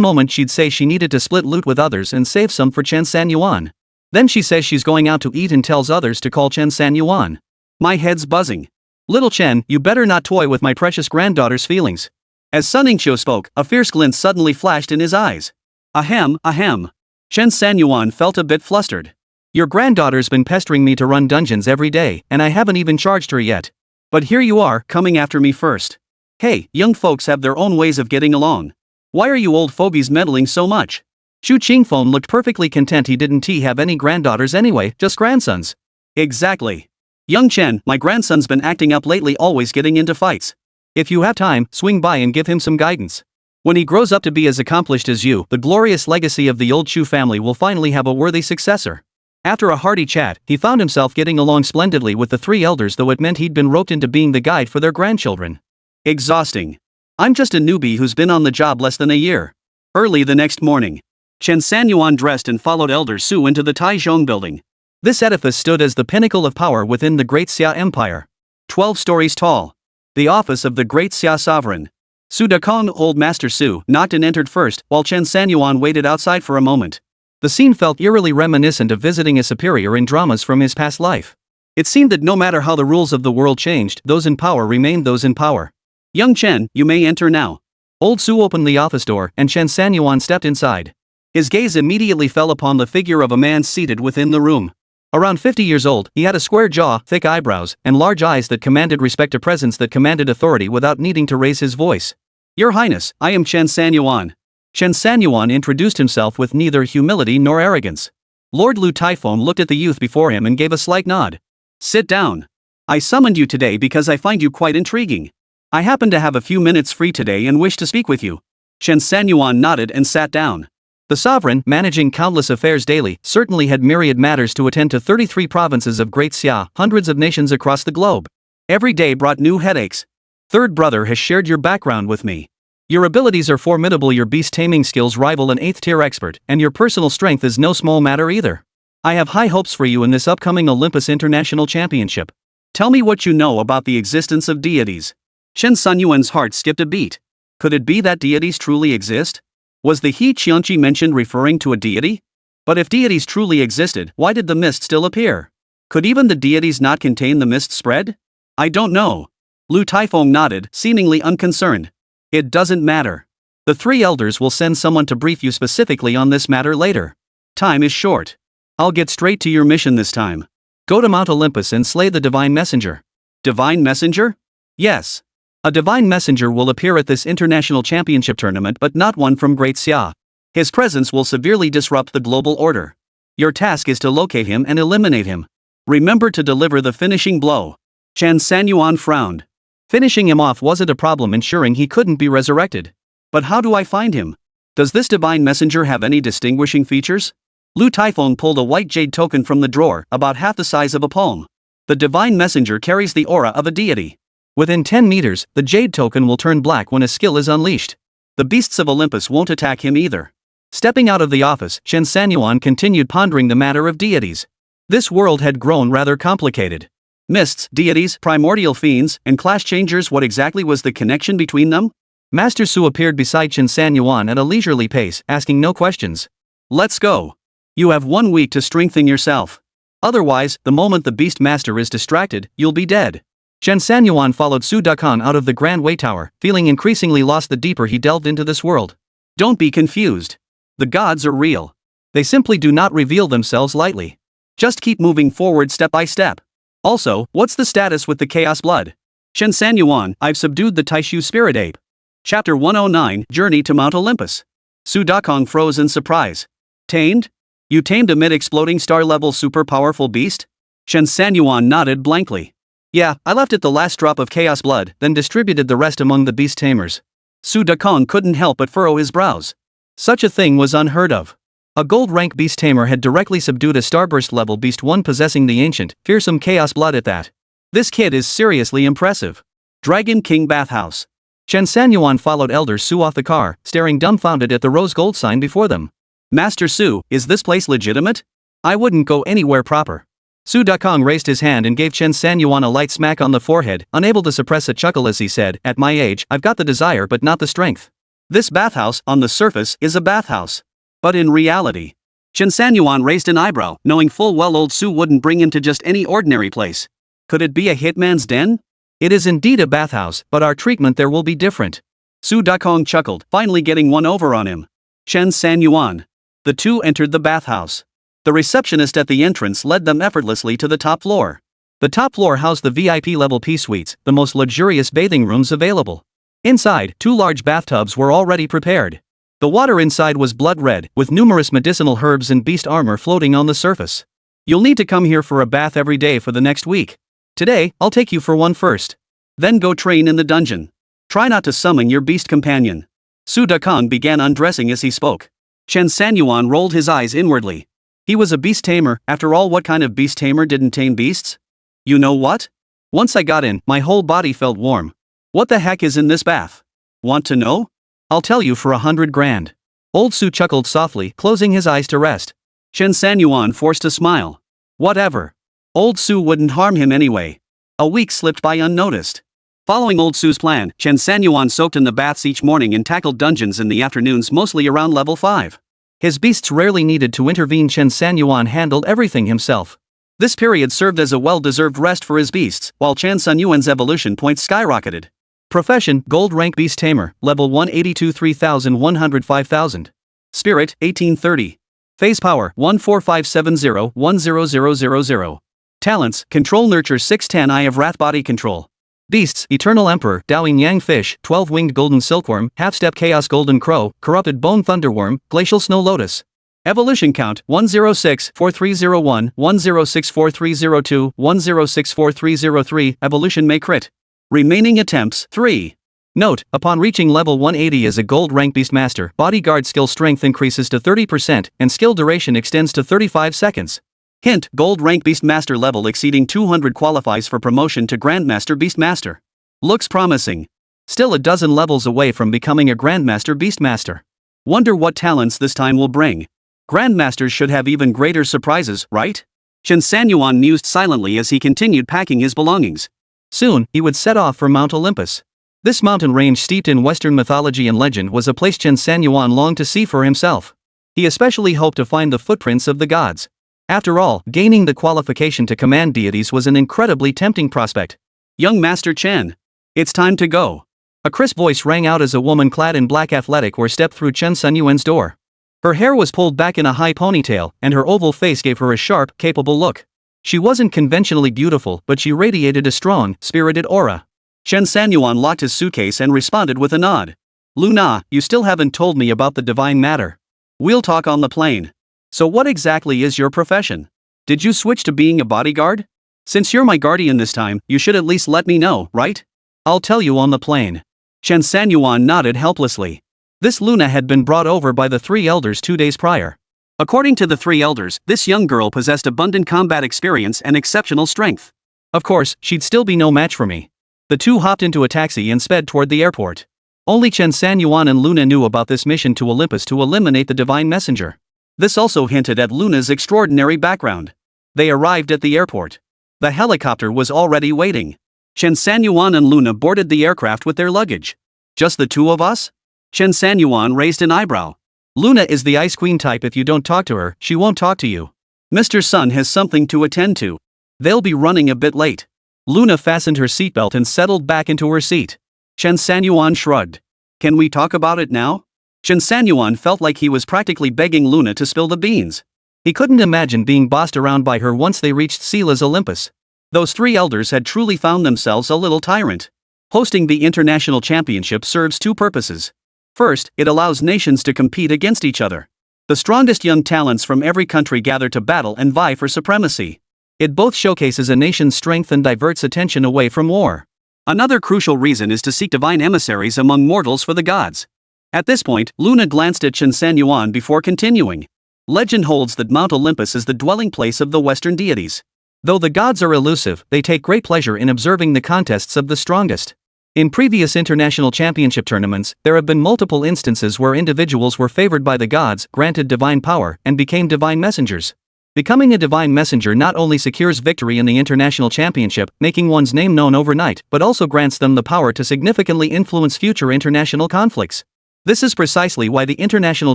moment she'd say she needed to split loot with others and save some for Chen Sanyuan. Then she says she's going out to eat and tells others to call Chen Sanyuan. My head's buzzing. Little Chen, you better not toy with my precious granddaughter's feelings. As Sunmmary spoke, a fierce glint suddenly flashed in his eyes. Ahem, ahem. Chen Sanyuan felt a bit flustered. Your granddaughter's been pestering me to run dungeons every day, and I haven't even charged her yet. But here you are, coming after me first. Hey, young folks have their own ways of getting along. Why are you old fogies meddling so much? Shu Qingfeng looked perfectly content he didn't have any granddaughters anyway, just grandsons. Exactly. Young Chen, my grandson's been acting up lately, always getting into fights. If you have time, swing by and give him some guidance. When he grows up to be as accomplished as you, the glorious legacy of the old Shu family will finally have a worthy successor. After a hearty chat, he found himself getting along splendidly with the three elders, though it meant he'd been roped into being the guide for their grandchildren. Exhausting. I'm just a newbie who's been on the job less than a year. Early the next morning, Chen Sanyuan dressed and followed Elder Su into the Taizhong building. This edifice stood as the pinnacle of power within the Great Xia Empire. 12 stories tall. The office of the Great Xia Sovereign. Su Dakong, Old Master Su, knocked and entered first, while Chen Sanyuan waited outside for a moment. The scene felt eerily reminiscent of visiting a superior in dramas from his past life. It seemed that no matter how the rules of the world changed, those in power remained those in power. Young Chen, you may enter now. Old Su opened the office door, and Chen Sanyuan stepped inside. His gaze immediately fell upon the figure of a man seated within the room. Around 50 years old, he had a square jaw, thick eyebrows, and large eyes that commanded respect, a presence that commanded authority without needing to raise his voice. Your Highness, I am Chen Sanyuan. Chen Sanyuan introduced himself with neither humility nor arrogance. Lord Lu Taifeng looked at the youth before him and gave a slight nod. Sit down. I summoned you today because I find you quite intriguing. I happen to have a few minutes free today and wish to speak with you. Chen Sanyuan nodded and sat down. The sovereign, managing countless affairs daily, certainly had myriad matters to attend to. 33 provinces of Great Xia, hundreds of nations across the globe. Every day brought new headaches. Third brother has shared your background with me. Your abilities are formidable, your beast taming skills rival an 8th tier expert, and your personal strength is no small matter either. I have high hopes for you in this upcoming Olympus International Championship. Tell me what you know about the existence of deities. Chen Sanyuan's heart skipped a beat. Could it be that deities truly exist? Was the He Qianqi mentioned referring to a deity? But if deities truly existed, why did the mist still appear? Could even the deities not contain the mist spread? I don't know. Lu Taifeng nodded, seemingly unconcerned. It doesn't matter. The three elders will send someone to brief you specifically on this matter later. Time is short. I'll get straight to your mission this time. Go to Mount Olympus and slay the Divine Messenger. Divine Messenger? Yes. A divine messenger will appear at this international championship tournament, but not one from Great Xia. His presence will severely disrupt the global order. Your task is to locate him and eliminate him. Remember to deliver the finishing blow. Chen Sanyuan frowned. Finishing him off wasn't a problem, ensuring he couldn't be resurrected. But how do I find him? Does this divine messenger have any distinguishing features? Lu Taifeng pulled a white jade token from the drawer, about half the size of a palm. The divine messenger carries the aura of a deity. Within 10 meters, the jade token will turn black when a skill is unleashed. The beasts of Olympus won't attack him either. Stepping out of the office, Chen Sanyuan continued pondering the matter of deities. This world had grown rather complicated. Mists, deities, primordial fiends, and class changers, what exactly was the connection between them? Master Su appeared beside Chen Sanyuan at a leisurely pace, asking no questions. Let's go. You have 1 week to strengthen yourself. Otherwise, the moment the beastmaster is distracted, you'll be dead. Chen Sanyuan followed Su Dakong out of the Grand Wei Tower, feeling increasingly lost the deeper he delved into this world. Don't be confused. The gods are real. They simply do not reveal themselves lightly. Just keep moving forward step by step. Also, what's the status with the chaos blood? Chen Sanyuan, I've subdued the Taishu spirit ape. Chapter 109, Journey to Mount Olympus. Su Dakong froze in surprise. Tamed? You tamed a mid-exploding star-level super-powerful beast? Chen Sanyuan nodded blankly. Yeah, I left it the last drop of chaos blood, then distributed the rest among the beast tamers. Su Dakong couldn't help but furrow his brows. Such a thing was unheard of. A gold-rank beast tamer had directly subdued a starburst-level beast, one possessing the ancient, fearsome chaos blood at that. This kid is seriously impressive. Dragon King Bathhouse. Chen Sanyuan followed Elder Su off the car, staring dumbfounded at the rose gold sign before them. Master Su, is this place legitimate? I wouldn't go anywhere proper. Su Dakong raised his hand and gave Chen Sanyuan a light smack on the forehead, unable to suppress a chuckle as he said, at my age, I've got the desire but not the strength. This bathhouse, on the surface, is a bathhouse. But in reality, Chen Sanyuan raised an eyebrow, knowing full well old Su wouldn't bring him to just any ordinary place. Could it be a hitman's den? It is indeed a bathhouse, but our treatment there will be different. Su Dakong chuckled, finally getting one over on him. Chen Sanyuan. The two entered the bathhouse. The receptionist at the entrance led them effortlessly to the top floor. The top floor housed the VIP-level P-suites, the most luxurious bathing rooms available. Inside, 2 large bathtubs were already prepared. The water inside was blood red, with numerous medicinal herbs and beast armor floating on the surface. You'll need to come here for a bath every day for the next week. Today, I'll take you for one first. Then go train in the dungeon. Try not to summon your beast companion. Su Dakong began undressing as he spoke. Chen Sanyuan rolled his eyes inwardly. He was a beast tamer, after all. What kind of beast tamer didn't tame beasts? You know what? Once I got in, my whole body felt warm. What the heck is in this bath? Want to know? I'll tell you for 100 grand. Old Su chuckled softly, closing his eyes to rest. Chen Sanyuan forced a smile. Whatever. Old Su wouldn't harm him anyway. A week slipped by unnoticed. Following Old Su's plan, Chen Sanyuan soaked in the baths each morning and tackled dungeons in the afternoons, mostly around level 5. His beasts rarely needed to intervene. Chen Sanyuan handled everything himself. This period served as a well-deserved rest for his beasts, while Chen Sanyuan's evolution points skyrocketed. Profession, Gold Rank Beast Tamer, Level 182 3105,000. Spirit, 1830. Phase Power, 14570-10000. Talents, Control Nurture 610 Eye of Wrath Body Control. Beasts, Eternal Emperor, Dowing Yang Fish, 12-Winged Golden Silkworm, Half-Step Chaos Golden Crow, Corrupted Bone Thunderworm, Glacial Snow Lotus. Evolution Count, 1064301, 1064302, 1064303, Evolution May Crit. Remaining attempts, 3. Note, upon reaching level 180 as a gold rank beastmaster, bodyguard skill strength increases to 30% and skill duration extends to 35 seconds. Hint, gold rank beastmaster level exceeding 200 qualifies for promotion to grandmaster beastmaster. Looks promising. Still a dozen levels away from becoming a grandmaster beastmaster. Wonder what talents this time will bring. Grandmasters should have even greater surprises, right? Chen Sanyuan mused silently as he continued packing his belongings. Soon, he would set off for Mount Olympus. This mountain range steeped in Western mythology and legend was a place Chen Sanyuan longed to see for himself. He especially hoped to find the footprints of the gods. After all, gaining the qualification to command deities was an incredibly tempting prospect. Young Master Chen. It's time to go. A crisp voice rang out as a woman clad in black athletic wear stepped through Chen Sanyuan's door. Her hair was pulled back in a high ponytail, and her oval face gave her a sharp, capable look. She wasn't conventionally beautiful, but she radiated a strong, spirited aura. Chen Sanyuan locked his suitcase and responded with a nod. Luna, you still haven't told me about the divine matter. We'll talk on the plane. So what exactly is your profession? Did you switch to being a bodyguard? Since you're my guardian this time, you should at least let me know, right? I'll tell you on the plane. Chen Sanyuan nodded helplessly. This Luna had been brought over by the 3 elders 2 days prior. According to the 3 elders, this young girl possessed abundant combat experience and exceptional strength. Of course, she'd still be no match for me. The two hopped into a taxi and sped toward the airport. Only Chen Sanyuan and Luna knew about this mission to Olympus to eliminate the divine messenger. This also hinted at Luna's extraordinary background. They arrived at the airport. The helicopter was already waiting. Chen Sanyuan and Luna boarded the aircraft with their luggage. Just the 2 of us? Chen Sanyuan raised an eyebrow. Luna is the Ice Queen type. If you don't talk to her, she won't talk to you. Mr. Sun has something to attend to. They'll be running a bit late. Luna fastened her seatbelt and settled back into her seat. Chen Sanyuan shrugged. Can we talk about it now? Chen Sanyuan felt like he was practically begging Luna to spill the beans. He couldn't imagine being bossed around by her once they reached Sila's Olympus. Those three elders had truly found themselves a little tyrant. Hosting the international championship serves two purposes. First, it allows nations to compete against each other. The strongest young talents from every country gather to battle and vie for supremacy. It both showcases a nation's strength and diverts attention away from war. Another crucial reason is to seek divine emissaries among mortals for the gods. At this point, Luna glanced at Chen Sanyuan before continuing. Legend holds that Mount Olympus is the dwelling place of the Western deities. Though the gods are elusive, they take great pleasure in observing the contests of the strongest. In previous international championship tournaments, there have been multiple instances where individuals were favored by the gods, granted divine power, and became divine messengers. Becoming a divine messenger not only secures victory in the international championship, making one's name known overnight, but also grants them the power to significantly influence future international conflicts. This is precisely why the international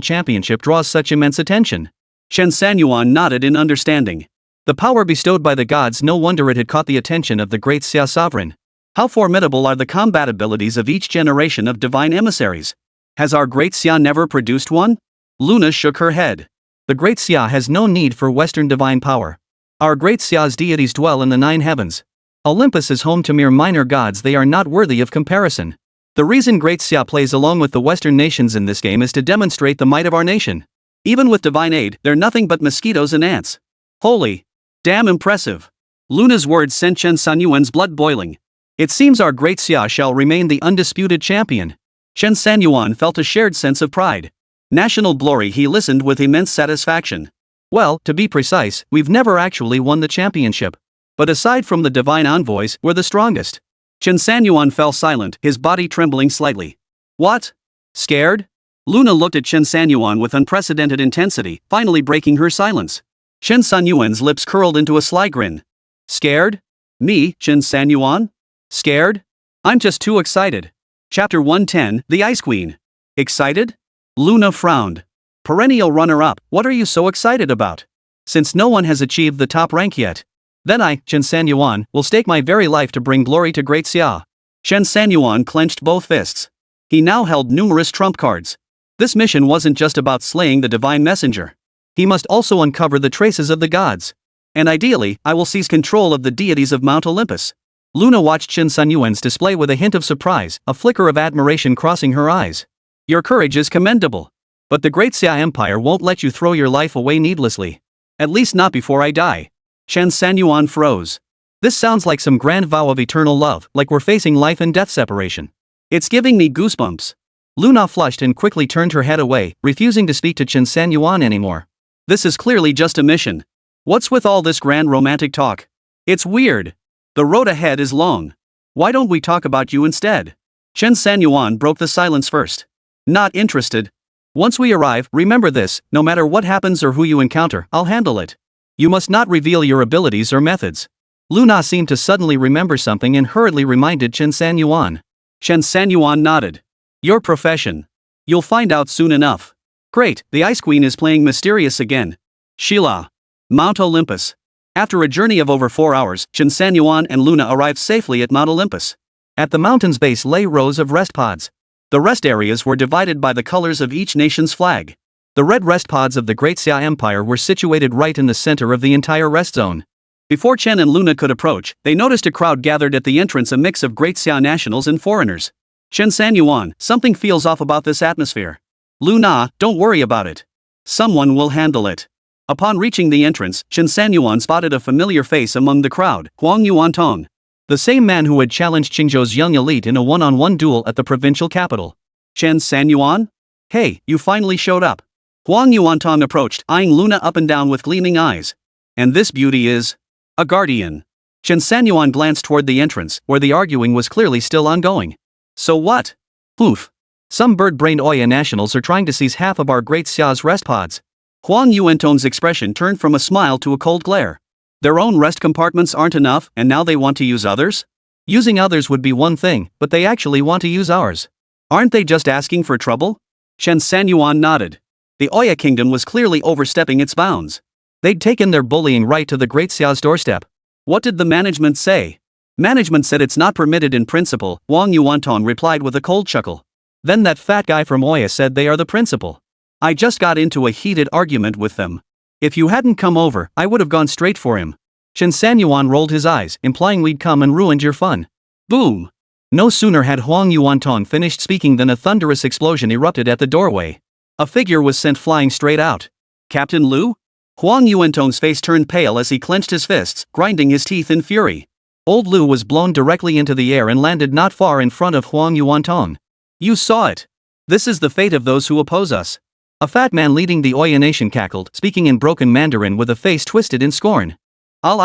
championship draws such immense attention. Chen Sanyuan nodded in understanding. The power bestowed by the gods, no wonder it had caught the attention of the great Xia sovereign. How formidable are the combat abilities of each generation of divine emissaries? Has our great Xia never produced one? Luna shook her head. The great Xia has no need for Western divine power. Our great Xia's deities dwell in the 9 heavens. Olympus is home to mere minor gods, they are not worthy of comparison. The reason great Xia plays along with the Western nations in this game is to demonstrate the might of our nation. Even with divine aid, they're nothing but mosquitoes and ants. Holy! Damn impressive! Luna's words sent Chen Sanyuan's blood boiling. It seems our great Xia shall remain the undisputed champion. Chen Sanyuan felt a shared sense of pride. National glory, he listened with immense satisfaction. Well, to be precise, we've never actually won the championship. But aside from the divine envoys, we're the strongest. Chen Sanyuan fell silent, his body trembling slightly. What? Scared? Luna looked at Chen Sanyuan with unprecedented intensity, finally breaking her silence. Chen Sanyuan's lips curled into a sly grin. Scared? Me, Chen Sanyuan? Scared? I'm just too excited. Chapter 110, The Ice Queen. Excited? Luna frowned. Perennial runner-up, what are you so excited about? Since no one has achieved the top rank yet. Then I, Chen Sanyuan, will stake my very life to bring glory to great Xia. Chen Sanyuan clenched both fists. He now held numerous trump cards. This mission wasn't just about slaying the divine messenger. He must also uncover the traces of the gods. And ideally, I will seize control of the deities of Mount Olympus. Luna watched Chen Sanyuan's display with a hint of surprise, a flicker of admiration crossing her eyes. Your courage is commendable. But the great Xia Empire won't let you throw your life away needlessly. At least not before I die. Chen Sanyuan froze. This sounds like some grand vow of eternal love, like we're facing life and death separation. It's giving me goosebumps. Luna flushed and quickly turned her head away, refusing to speak to Chen Sanyuan anymore. This is clearly just a mission. What's with all this grand romantic talk? It's weird. The road ahead is long. Why don't we talk about you instead? Chen Sanyuan broke the silence first. Not interested. Once we arrive, remember this, no matter what happens or who you encounter, I'll handle it. You must not reveal your abilities or methods. Luna seemed to suddenly remember something and hurriedly reminded Chen Sanyuan. Chen Sanyuan nodded. Your profession. You'll find out soon enough. Great, the Ice Queen is playing mysterious again. Sheila. Mount Olympus. After a journey of over 4 hours, Chen Sanyuan and Luna arrived safely at Mount Olympus. At the mountain's base lay rows of rest pods. The rest areas were divided by the colors of each nation's flag. The red rest pods of the Great Xia Empire were situated right in the center of the entire rest zone. Before Chen and Luna could approach, they noticed a crowd gathered at the entrance, a mix of Great Xia nationals and foreigners. Chen Sanyuan, something feels off about this atmosphere. Luna, don't worry about it. Someone will handle it. Upon reaching the entrance, Chen Sanyuan spotted a familiar face among the crowd, Huang Yuantong. The same man who had challenged Qingzhou's young elite in a one-on-one duel at the provincial capital. Chen Sanyuan? Hey, you finally showed up. Huang Yuantong approached, eyeing Luna up and down with gleaming eyes. And this beauty is... a guardian. Chen Sanyuan glanced toward the entrance, where the arguing was clearly still ongoing. So what? Poof. Some bird-brained Oya nationals are trying to seize half of our great Xia's rest pods. Huang Yuantong's expression turned from a smile to a cold glare. Their own rest compartments aren't enough, and now they want to use others? Using others would be one thing, but they actually want to use ours. Aren't they just asking for trouble? Chen Sanyuan nodded. The Oya kingdom was clearly overstepping its bounds. They'd taken their bullying right to the Great Xia's doorstep. What did the management say? Management said it's not permitted in principle, Huang Yuantong replied with a cold chuckle. Then that fat guy from Oya said they are the principal. I just got into a heated argument with them. If you hadn't come over, I would have gone straight for him. Chen Sanyuan rolled his eyes, implying we'd come and ruined your fun. Boom! No sooner had Huang Yuantong finished speaking than a thunderous explosion erupted at the doorway. A figure was sent flying straight out. Captain Lu? Huang Yuantong's face turned pale as he clenched his fists, grinding his teeth in fury. Old Lu was blown directly into the air and landed not far in front of Huang Yuantong. You saw it. This is the fate of those who oppose us. A fat man leading the Oya nation cackled, speaking in broken Mandarin with a face twisted in scorn. I'll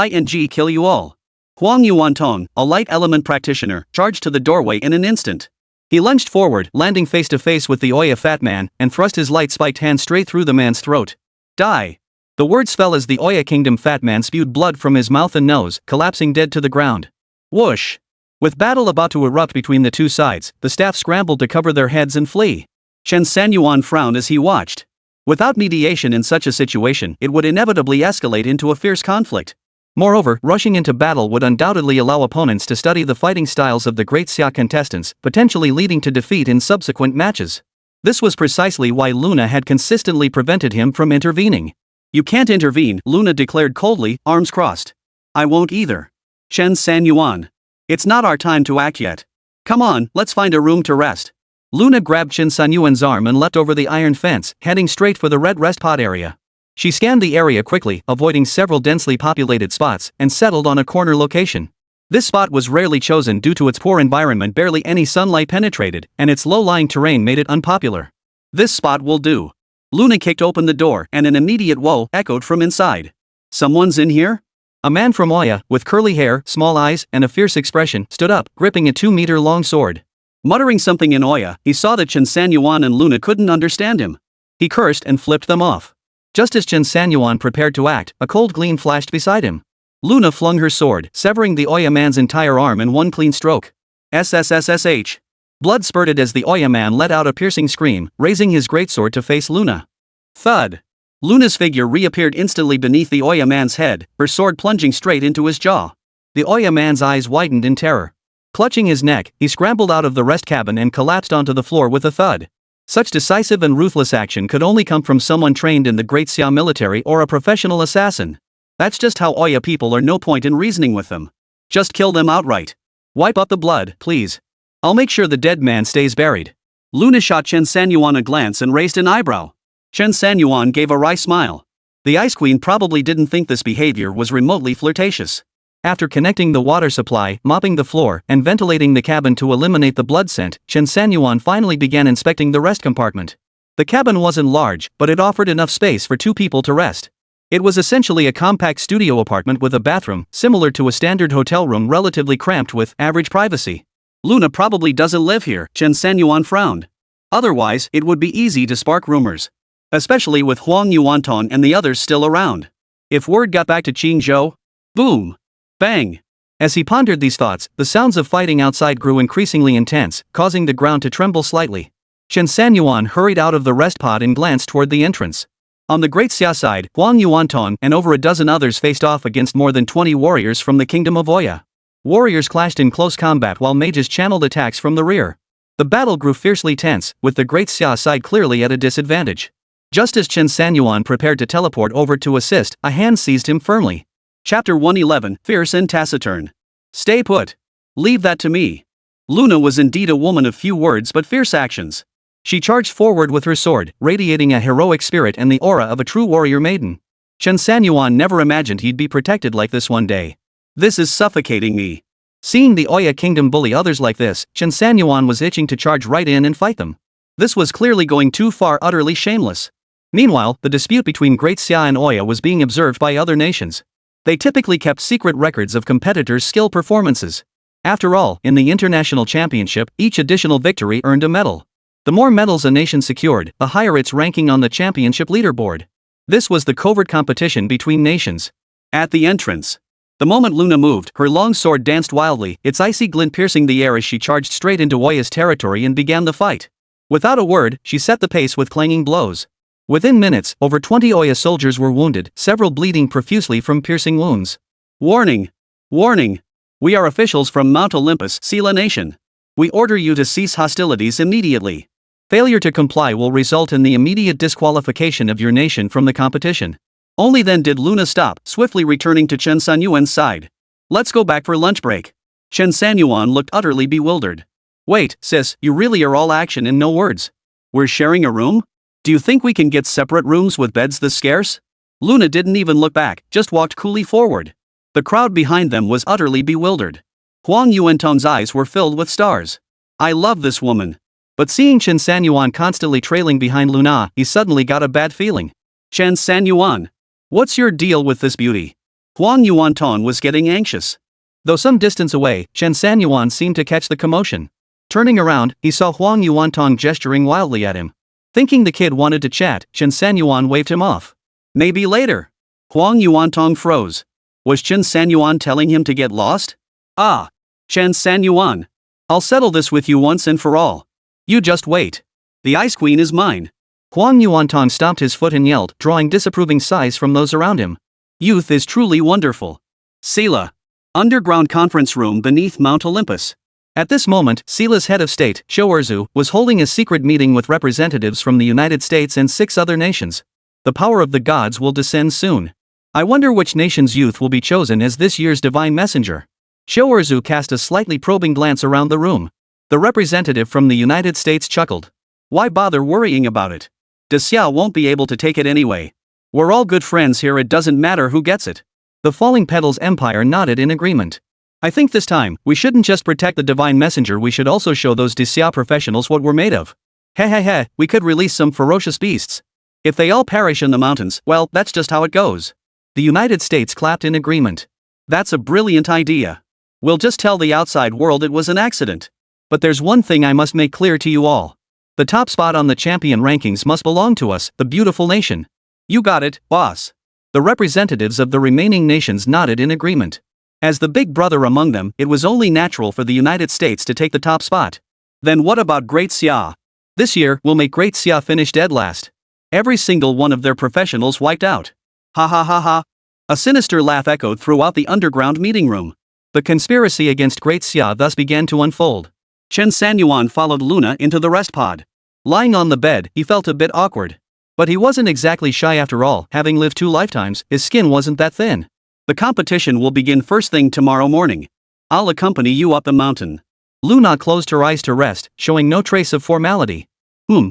kill you all. Huang Yuantong, a light element practitioner, charged to the doorway in an instant. He lunged forward, landing face to face with the Oya fat man, and thrust his light-spiked hand straight through the man's throat. Die! The words fell as the Oya kingdom fat man spewed blood from his mouth and nose, collapsing dead to the ground. Whoosh! With battle about to erupt between the two sides, the staff scrambled to cover their heads and flee. Chen Sanyuan frowned as he watched. Without mediation in such a situation, it would inevitably escalate into a fierce conflict. Moreover, rushing into battle would undoubtedly allow opponents to study the fighting styles of the Great Xia contestants, potentially leading to defeat in subsequent matches. This was precisely why Luna had consistently prevented him from intervening. You can't intervene, Luna declared coldly, arms crossed. I won't either. Chen Sanyuan. It's not our time to act yet. Come on, let's find a room to rest. Luna grabbed Chen Sanyuan's arm and leapt over the iron fence, heading straight for the red rest pod area. She scanned the area quickly, avoiding several densely populated spots, and settled on a corner location. This spot was rarely chosen due to its poor environment, barely any sunlight penetrated, and its low-lying terrain made it unpopular. This spot will do. Luna kicked open the door, and an immediate whoa echoed from inside. Someone's in here? A man from Oya, with curly hair, small eyes, and a fierce expression, stood up, gripping a 2-meter-long sword. Muttering something in Oya, he saw that Chen Sanyuan and Luna couldn't understand him. He cursed and flipped them off. Just as Chen Sanyuan prepared to act, a cold gleam flashed beside him. Luna flung her sword, severing the Oya man's entire arm in one clean stroke. SSSSH. Blood spurted as the Oya man let out a piercing scream, raising his greatsword to face Luna. Thud. Luna's figure reappeared instantly beneath the Oya man's head, her sword plunging straight into his jaw. The Oya man's eyes widened in terror. Clutching his neck, he scrambled out of the rest cabin and collapsed onto the floor with a thud. Such decisive and ruthless action could only come from someone trained in the Great Xia military or a professional assassin. That's just how Oya people are, no point in reasoning with them. Just kill them outright. Wipe up the blood, please. I'll make sure the dead man stays buried. Luna shot Chen Sanyuan a glance and raised an eyebrow. Chen Sanyuan gave a wry smile. The Ice Queen probably didn't think this behavior was remotely flirtatious. After connecting the water supply, mopping the floor, and ventilating the cabin to eliminate the blood scent, Chen Sanyuan finally began inspecting the rest compartment. The cabin wasn't large, but it offered enough space for 2 people to rest. It was essentially a compact studio apartment with a bathroom, similar to a standard hotel room, relatively cramped with average privacy. Luna probably doesn't live here, Chen Sanyuan frowned. Otherwise, it would be easy to spark rumors. Especially with Huang Yuantong and the others still around. If word got back to Qingzhou, boom! Bang! As he pondered these thoughts, the sounds of fighting outside grew increasingly intense, causing the ground to tremble slightly. Chen Sanyuan hurried out of the rest pod and glanced toward the entrance. On the Great Xia side, Huang Yuantong and over a dozen others faced off against more than 20 warriors from the Kingdom of Oya. Warriors clashed in close combat while mages channeled attacks from the rear. The battle grew fiercely tense, with the Great Xia side clearly at a disadvantage. Just as Chen Sanyuan prepared to teleport over to assist, a hand seized him firmly. Chapter 111, Fierce and Taciturn. Stay put. Leave that to me. Luna was indeed a woman of few words but fierce actions. She charged forward with her sword, radiating a heroic spirit and the aura of a true warrior maiden. Chen Sanyuan never imagined he'd be protected like this one day. This is suffocating me. Seeing the Oya kingdom bully others like this, Chen Sanyuan was itching to charge right in and fight them. This was clearly going too far, utterly shameless. Meanwhile, the dispute between Great Xia and Oya was being observed by other nations. They typically kept secret records of competitors' skill performances. After all, in the international championship, each additional victory earned a medal. The more medals a nation secured, the higher its ranking on the championship leaderboard. This was the covert competition between nations. At the entrance. The moment Luna moved, her long sword danced wildly, its icy glint piercing the air as she charged straight into Oya's territory and began the fight. Without a word, she set the pace with clanging blows. Within minutes, over 20 Oya soldiers were wounded, several bleeding profusely from piercing wounds. Warning! Warning! We are officials from Mount Olympus, Sela Nation. We order you to cease hostilities immediately. Failure to comply will result in the immediate disqualification of your nation from the competition. Only then did Luna stop, swiftly returning to Chen Sanyuan's side. Let's go back for lunch break. Chen Sanyuan looked utterly bewildered. Wait, sis, you really are all action and no words. We're sharing a room? Do you think we can get separate rooms with beds this scarce? Luna didn't even look back, just walked coolly forward. The crowd behind them was utterly bewildered. Huang Yuantong's eyes were filled with stars. I love this woman. But seeing Chen Sanyuan constantly trailing behind Luna, he suddenly got a bad feeling. Chen Sanyuan. What's your deal with this beauty? Huang Yuantong was getting anxious. Though some distance away, Chen Sanyuan seemed to catch the commotion. Turning around, he saw Huang Yuantong gesturing wildly at him. Thinking the kid wanted to chat, Chen Sanyuan waved him off. Maybe later. Huang Yuantong froze. Was Chen Sanyuan telling him to get lost? Ah. Chen Sanyuan. I'll settle this with you once and for all. You just wait. The Ice Queen is mine. Huang Yuantong stomped his foot and yelled, drawing disapproving sighs from those around him. Youth is truly wonderful. Sela. Underground conference room beneath Mount Olympus. At this moment, Sela's head of state, Erha, was holding a secret meeting with representatives from the United States and 6 other nations. The power of the gods will descend soon. I wonder which nation's youth will be chosen as this year's divine messenger. Erha cast a slightly probing glance around the room. The representative from the United States chuckled. Why bother worrying about it? Xia won't be able to take it anyway. We're all good friends here, it doesn't matter who gets it. The Falling Petals Empire nodded in agreement. I think this time, we shouldn't just protect the divine messenger, we should also show those Xia professionals what we're made of. Heh, we could release some ferocious beasts. If they all perish in the mountains, well, that's just how it goes. The United States clapped in agreement. That's a brilliant idea. We'll just tell the outside world it was an accident. But there's one thing I must make clear to you all. The top spot on the champion rankings must belong to us, the beautiful nation. You got it, boss. The representatives of the remaining nations nodded in agreement. As the big brother among them, it was only natural for the United States to take the top spot. Then what about Great Xia? This year, we'll make Great Xia finish dead last. Every single one of their professionals wiped out. Ha ha ha ha. A sinister laugh echoed throughout the underground meeting room. The conspiracy against Great Xia thus began to unfold. Chen Sanyuan followed Luna into the rest pod. Lying on the bed, he felt a bit awkward. But he wasn't exactly shy after all, having lived 2 lifetimes, his skin wasn't that thin. The competition will begin first thing tomorrow morning. I'll accompany you up the mountain. Luna closed her eyes to rest, showing no trace of formality.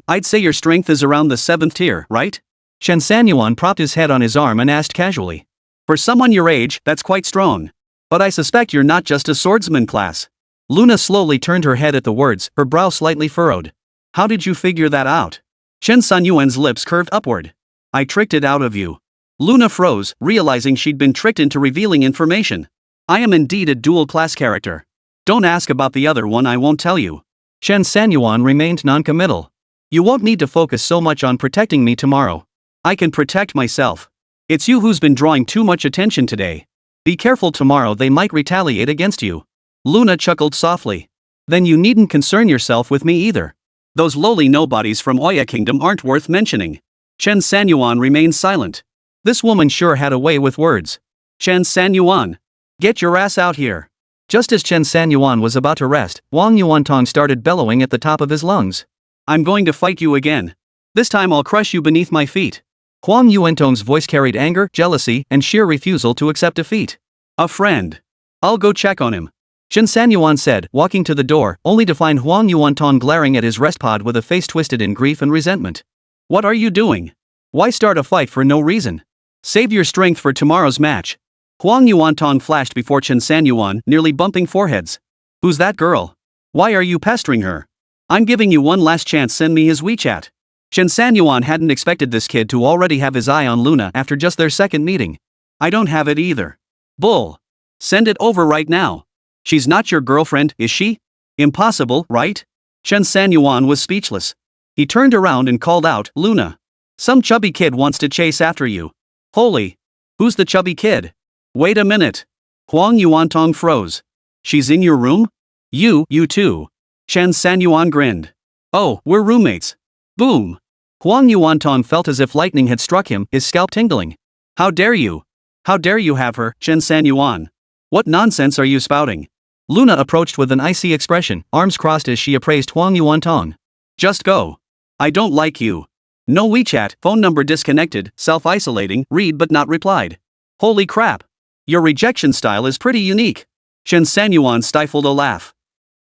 I'd say your strength is around the 7th tier, right? Chen Sanyuan propped his head on his arm and asked casually. For someone your age, that's quite strong. But I suspect you're not just a swordsman class. Luna slowly turned her head at the words, her brow slightly furrowed. How did you figure that out? Chen Sanyuan's lips curved upward. I tricked it out of you. Luna froze, realizing she'd been tricked into revealing information. I am indeed a dual-class character. Don't ask about the other one, I won't tell you. Chen Sanyuan remained non-committal. You won't need to focus so much on protecting me tomorrow. I can protect myself. It's you who's been drawing too much attention today. Be careful tomorrow, they might retaliate against you. Luna chuckled softly. Then you needn't concern yourself with me either. Those lowly nobodies from Oya Kingdom aren't worth mentioning. Chen Sanyuan remained silent. This woman sure had a way with words. Chen Sanyuan. Get your ass out here. Just as Chen Sanyuan was about to rest, Huang Yuantong started bellowing at the top of his lungs. I'm going to fight you again. This time I'll crush you beneath my feet. Huang Yuantong's voice carried anger, jealousy, and sheer refusal to accept defeat. A friend. I'll go check on him. Chen Sanyuan said, walking to the door, only to find Huang Yuantong glaring at his rest pod with a face twisted in grief and resentment. What are you doing? Why start a fight for no reason? Save your strength for tomorrow's match. Huang Yuantong flashed before Chen Sanyuan, nearly bumping foreheads. Who's that girl? Why are you pestering her? I'm giving you one last chance, send me his WeChat. Chen Sanyuan hadn't expected this kid to already have his eye on Luna after just their second meeting. I don't have it either. Bull. Send it over right now. She's not your girlfriend, is she? Impossible, right? Chen Sanyuan was speechless. He turned around and called out, Luna. Some chubby kid wants to chase after you. Holy. Who's the chubby kid? Wait a minute. Huang Yuantong froze. She's in your room? You too. Chen Sanyuan grinned. Oh, we're roommates. Boom. Huang Yuantong felt as if lightning had struck him, his scalp tingling. How dare you? How dare you have her, Chen Sanyuan? What nonsense are you spouting? Luna approached with an icy expression, arms crossed as she appraised Huang Yuantong. Just go. I don't like you. No WeChat, phone number disconnected, self-isolating, read but not replied. Holy crap. Your rejection style is pretty unique. Chen Sanyuan stifled a laugh.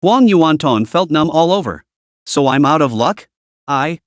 Huang Yuanton felt numb all over. So I'm out of luck? Chen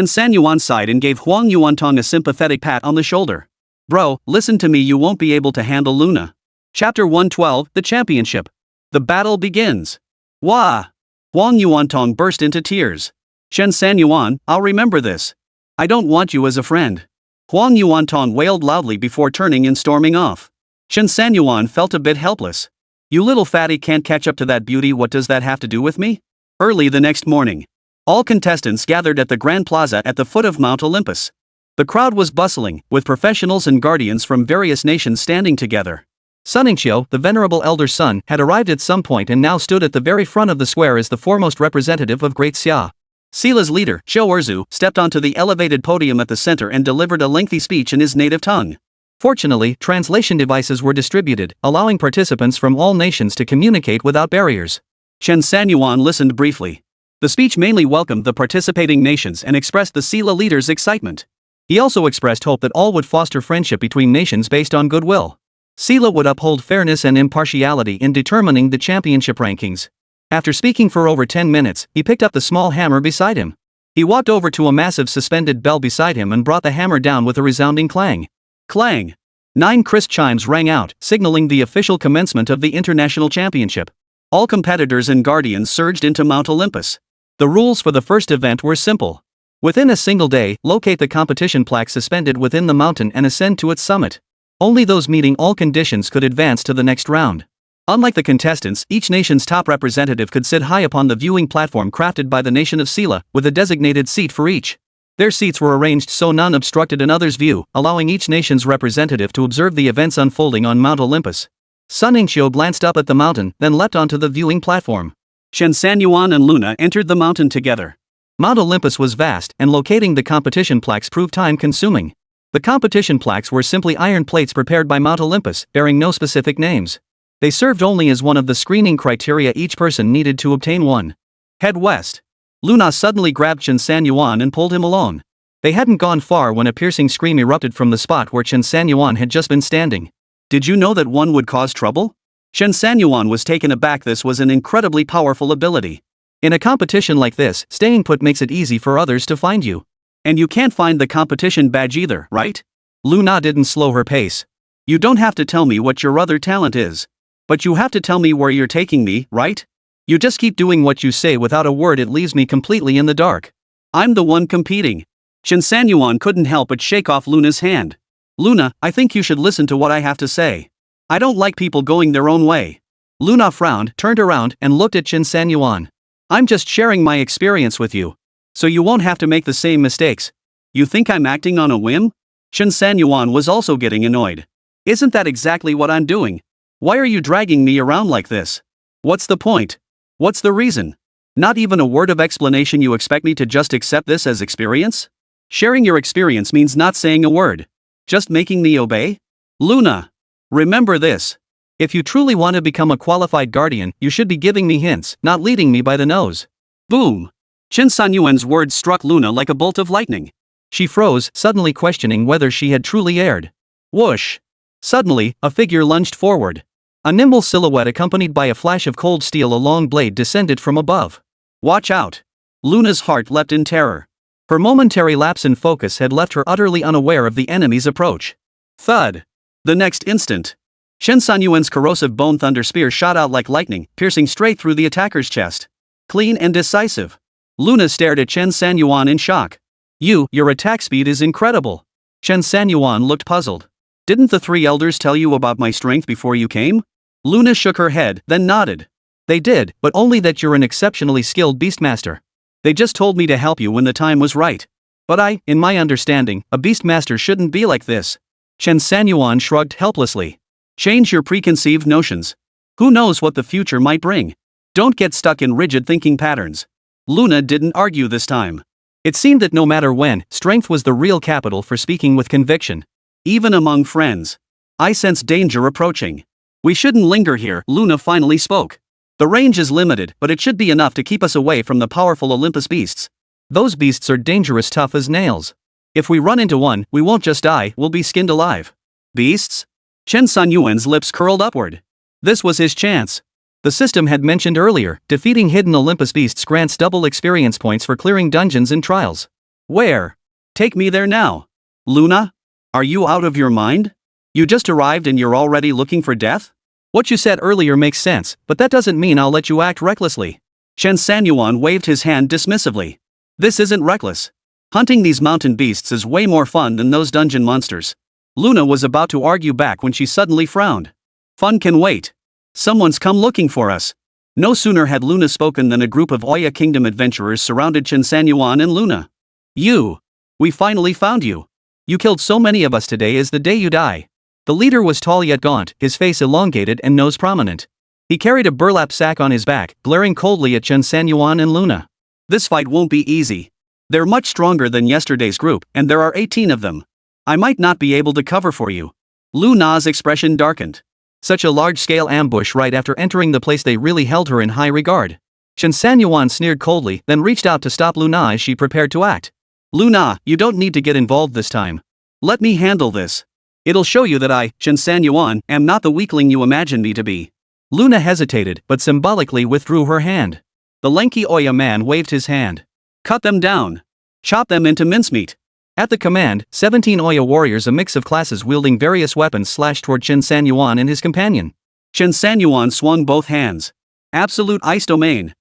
Sanyuan sighed and gave Huang Yuanton a sympathetic pat on the shoulder. Bro, listen to me, you won't be able to handle Luna. Chapter 112, The Championship. The battle begins. Wah! Huang Yuantong burst into tears. Chen Sanyuan, I'll remember this. I don't want you as a friend. Huang Yuantong wailed loudly before turning and storming off. Chen Sanyuan felt a bit helpless. You little fatty can't catch up to that beauty, what does that have to do with me? Early the next morning. All contestants gathered at the Grand Plaza at the foot of Mount Olympus. The crowd was bustling, with professionals and guardians from various nations standing together. Sunmmary, the venerable elder son, had arrived at some point and now stood at the very front of the square as the foremost representative of Great Xia. Sila's leader, Zhou Erzu, stepped onto the elevated podium at the center and delivered a lengthy speech in his native tongue. Fortunately, translation devices were distributed, allowing participants from all nations to communicate without barriers. Chen Sanyuan listened briefly. The speech mainly welcomed the participating nations and expressed the Sila leader's excitement. He also expressed hope that all would foster friendship between nations based on goodwill. Sila would uphold fairness and impartiality in determining the championship rankings. After speaking for over 10 minutes, he picked up the small hammer beside him. He walked over to a massive suspended bell beside him and brought the hammer down with a resounding clang. Clang! 9 crisp chimes rang out, signaling the official commencement of the international championship. All competitors and guardians surged into Mount Olympus. The rules for the first event were simple. Within a single day, locate the competition plaque suspended within the mountain and ascend to its summit. Only those meeting all conditions could advance to the next round. Unlike the contestants, each nation's top representative could sit high upon the viewing platform crafted by the nation of Sila, with a designated seat for each. Their seats were arranged so none obstructed another's view, allowing each nation's representative to observe the events unfolding on Mount Olympus. Sunmmary glanced up at the mountain, then leapt onto the viewing platform. Chen Sanyuan and Luna entered the mountain together. Mount Olympus was vast, and locating the competition plaques proved time-consuming. The competition plaques were simply iron plates prepared by Mount Olympus, bearing no specific names. They served only as one of the screening criteria each person needed to obtain one. Head west. Luna suddenly grabbed Chen Sanyuan and pulled him along. They hadn't gone far when a piercing scream erupted from the spot where Chen Sanyuan had just been standing. Did you know that one would cause trouble? Chen Sanyuan was taken aback. This was an incredibly powerful ability. In a competition like this, staying put makes it easy for others to find you. And you can't find the competition badge either, right? Luna didn't slow her pace. You don't have to tell me what your other talent is. But you have to tell me where you're taking me, right? You just keep doing what you say without a word. It leaves me completely in the dark. I'm the one competing. Chen Sanyuan couldn't help but shake off Luna's hand. Luna, I think you should listen to what I have to say. I don't like people going their own way. Luna frowned, turned around, and looked at Chen Sanyuan. I'm just sharing my experience with you. So you won't have to make the same mistakes. You think I'm acting on a whim? Chen Sanyuan was also getting annoyed. Isn't that exactly what I'm doing? Why are you dragging me around like this? What's the point? What's the reason? Not even a word of explanation. You expect me to just accept this as experience? Sharing your experience means not saying a word. Just making me obey? Luna! Remember this. If you truly want to become a qualified guardian, you should be giving me hints, not leading me by the nose. Boom! Chen Sanyuan's words struck Luna like a bolt of lightning. She froze, suddenly questioning whether she had truly erred. Whoosh! Suddenly, a figure lunged forward. A nimble silhouette accompanied by a flash of cold steel, a long blade descended from above. Watch out! Luna's heart leapt in terror. Her momentary lapse in focus had left her utterly unaware of the enemy's approach. Thud! The next instant, Chen Sanyuan's corrosive bone thunder spear shot out like lightning, piercing straight through the attacker's chest. Clean and decisive. Luna stared at Chen Sanyuan in shock. Your attack speed is incredible. Chen Sanyuan looked puzzled. Didn't the 3 elders tell you about my strength before you came? Luna shook her head, then nodded. They did, but only that you're an exceptionally skilled beastmaster. They just told me to help you when the time was right. But in my understanding, a beastmaster shouldn't be like this. Chen Sanyuan shrugged helplessly. Change your preconceived notions. Who knows what the future might bring? Don't get stuck in rigid thinking patterns. Luna didn't argue this time. It seemed that no matter when, strength was the real capital for speaking with conviction. Even among friends. I sense danger approaching. We shouldn't linger here, Luna finally spoke. The range is limited, but it should be enough to keep us away from the powerful Olympus beasts. Those beasts are dangerous, tough as nails. If we run into one, we won't just die, we'll be skinned alive. Beasts? Chen Sanyuan's lips curled upward. This was his chance. The system had mentioned earlier, defeating hidden Olympus beasts grants double experience points for clearing dungeons and trials. Where? Take me there now. Luna? Are you out of your mind? You just arrived and you're already looking for death? What you said earlier makes sense, but that doesn't mean I'll let you act recklessly. Chen Sanyuan waved his hand dismissively. This isn't reckless. Hunting these mountain beasts is way more fun than those dungeon monsters. Luna was about to argue back when she suddenly frowned. Fun can wait. Someone's come looking for us. No sooner had Luna spoken than a group of Oya Kingdom adventurers surrounded Chen Sanyuan and Luna. You! We finally found you. You killed so many of us, today is the day you die. The leader was tall yet gaunt, his face elongated and nose prominent. He carried a burlap sack on his back, glaring coldly at Chen Sanyuan and Luna. This fight won't be easy. They're much stronger than yesterday's group, and there are 18 of them. I might not be able to cover for you. Luna's expression darkened. Such a large-scale ambush right after entering the place, they really held her in high regard. Chen Sanyuan sneered coldly, then reached out to stop Luna as she prepared to act. Luna, you don't need to get involved this time. Let me handle this. It'll show you that I, Chen Sanyuan, am not the weakling you imagine me to be. Luna hesitated, but symbolically withdrew her hand. The lanky Oya man waved his hand. Cut them down. Chop them into mincemeat. At the command, 17 Oya warriors, a mix of classes wielding various weapons, slashed toward Chen Sanyuan and his companion. Chen Sanyuan swung both hands. Absolute ice domain.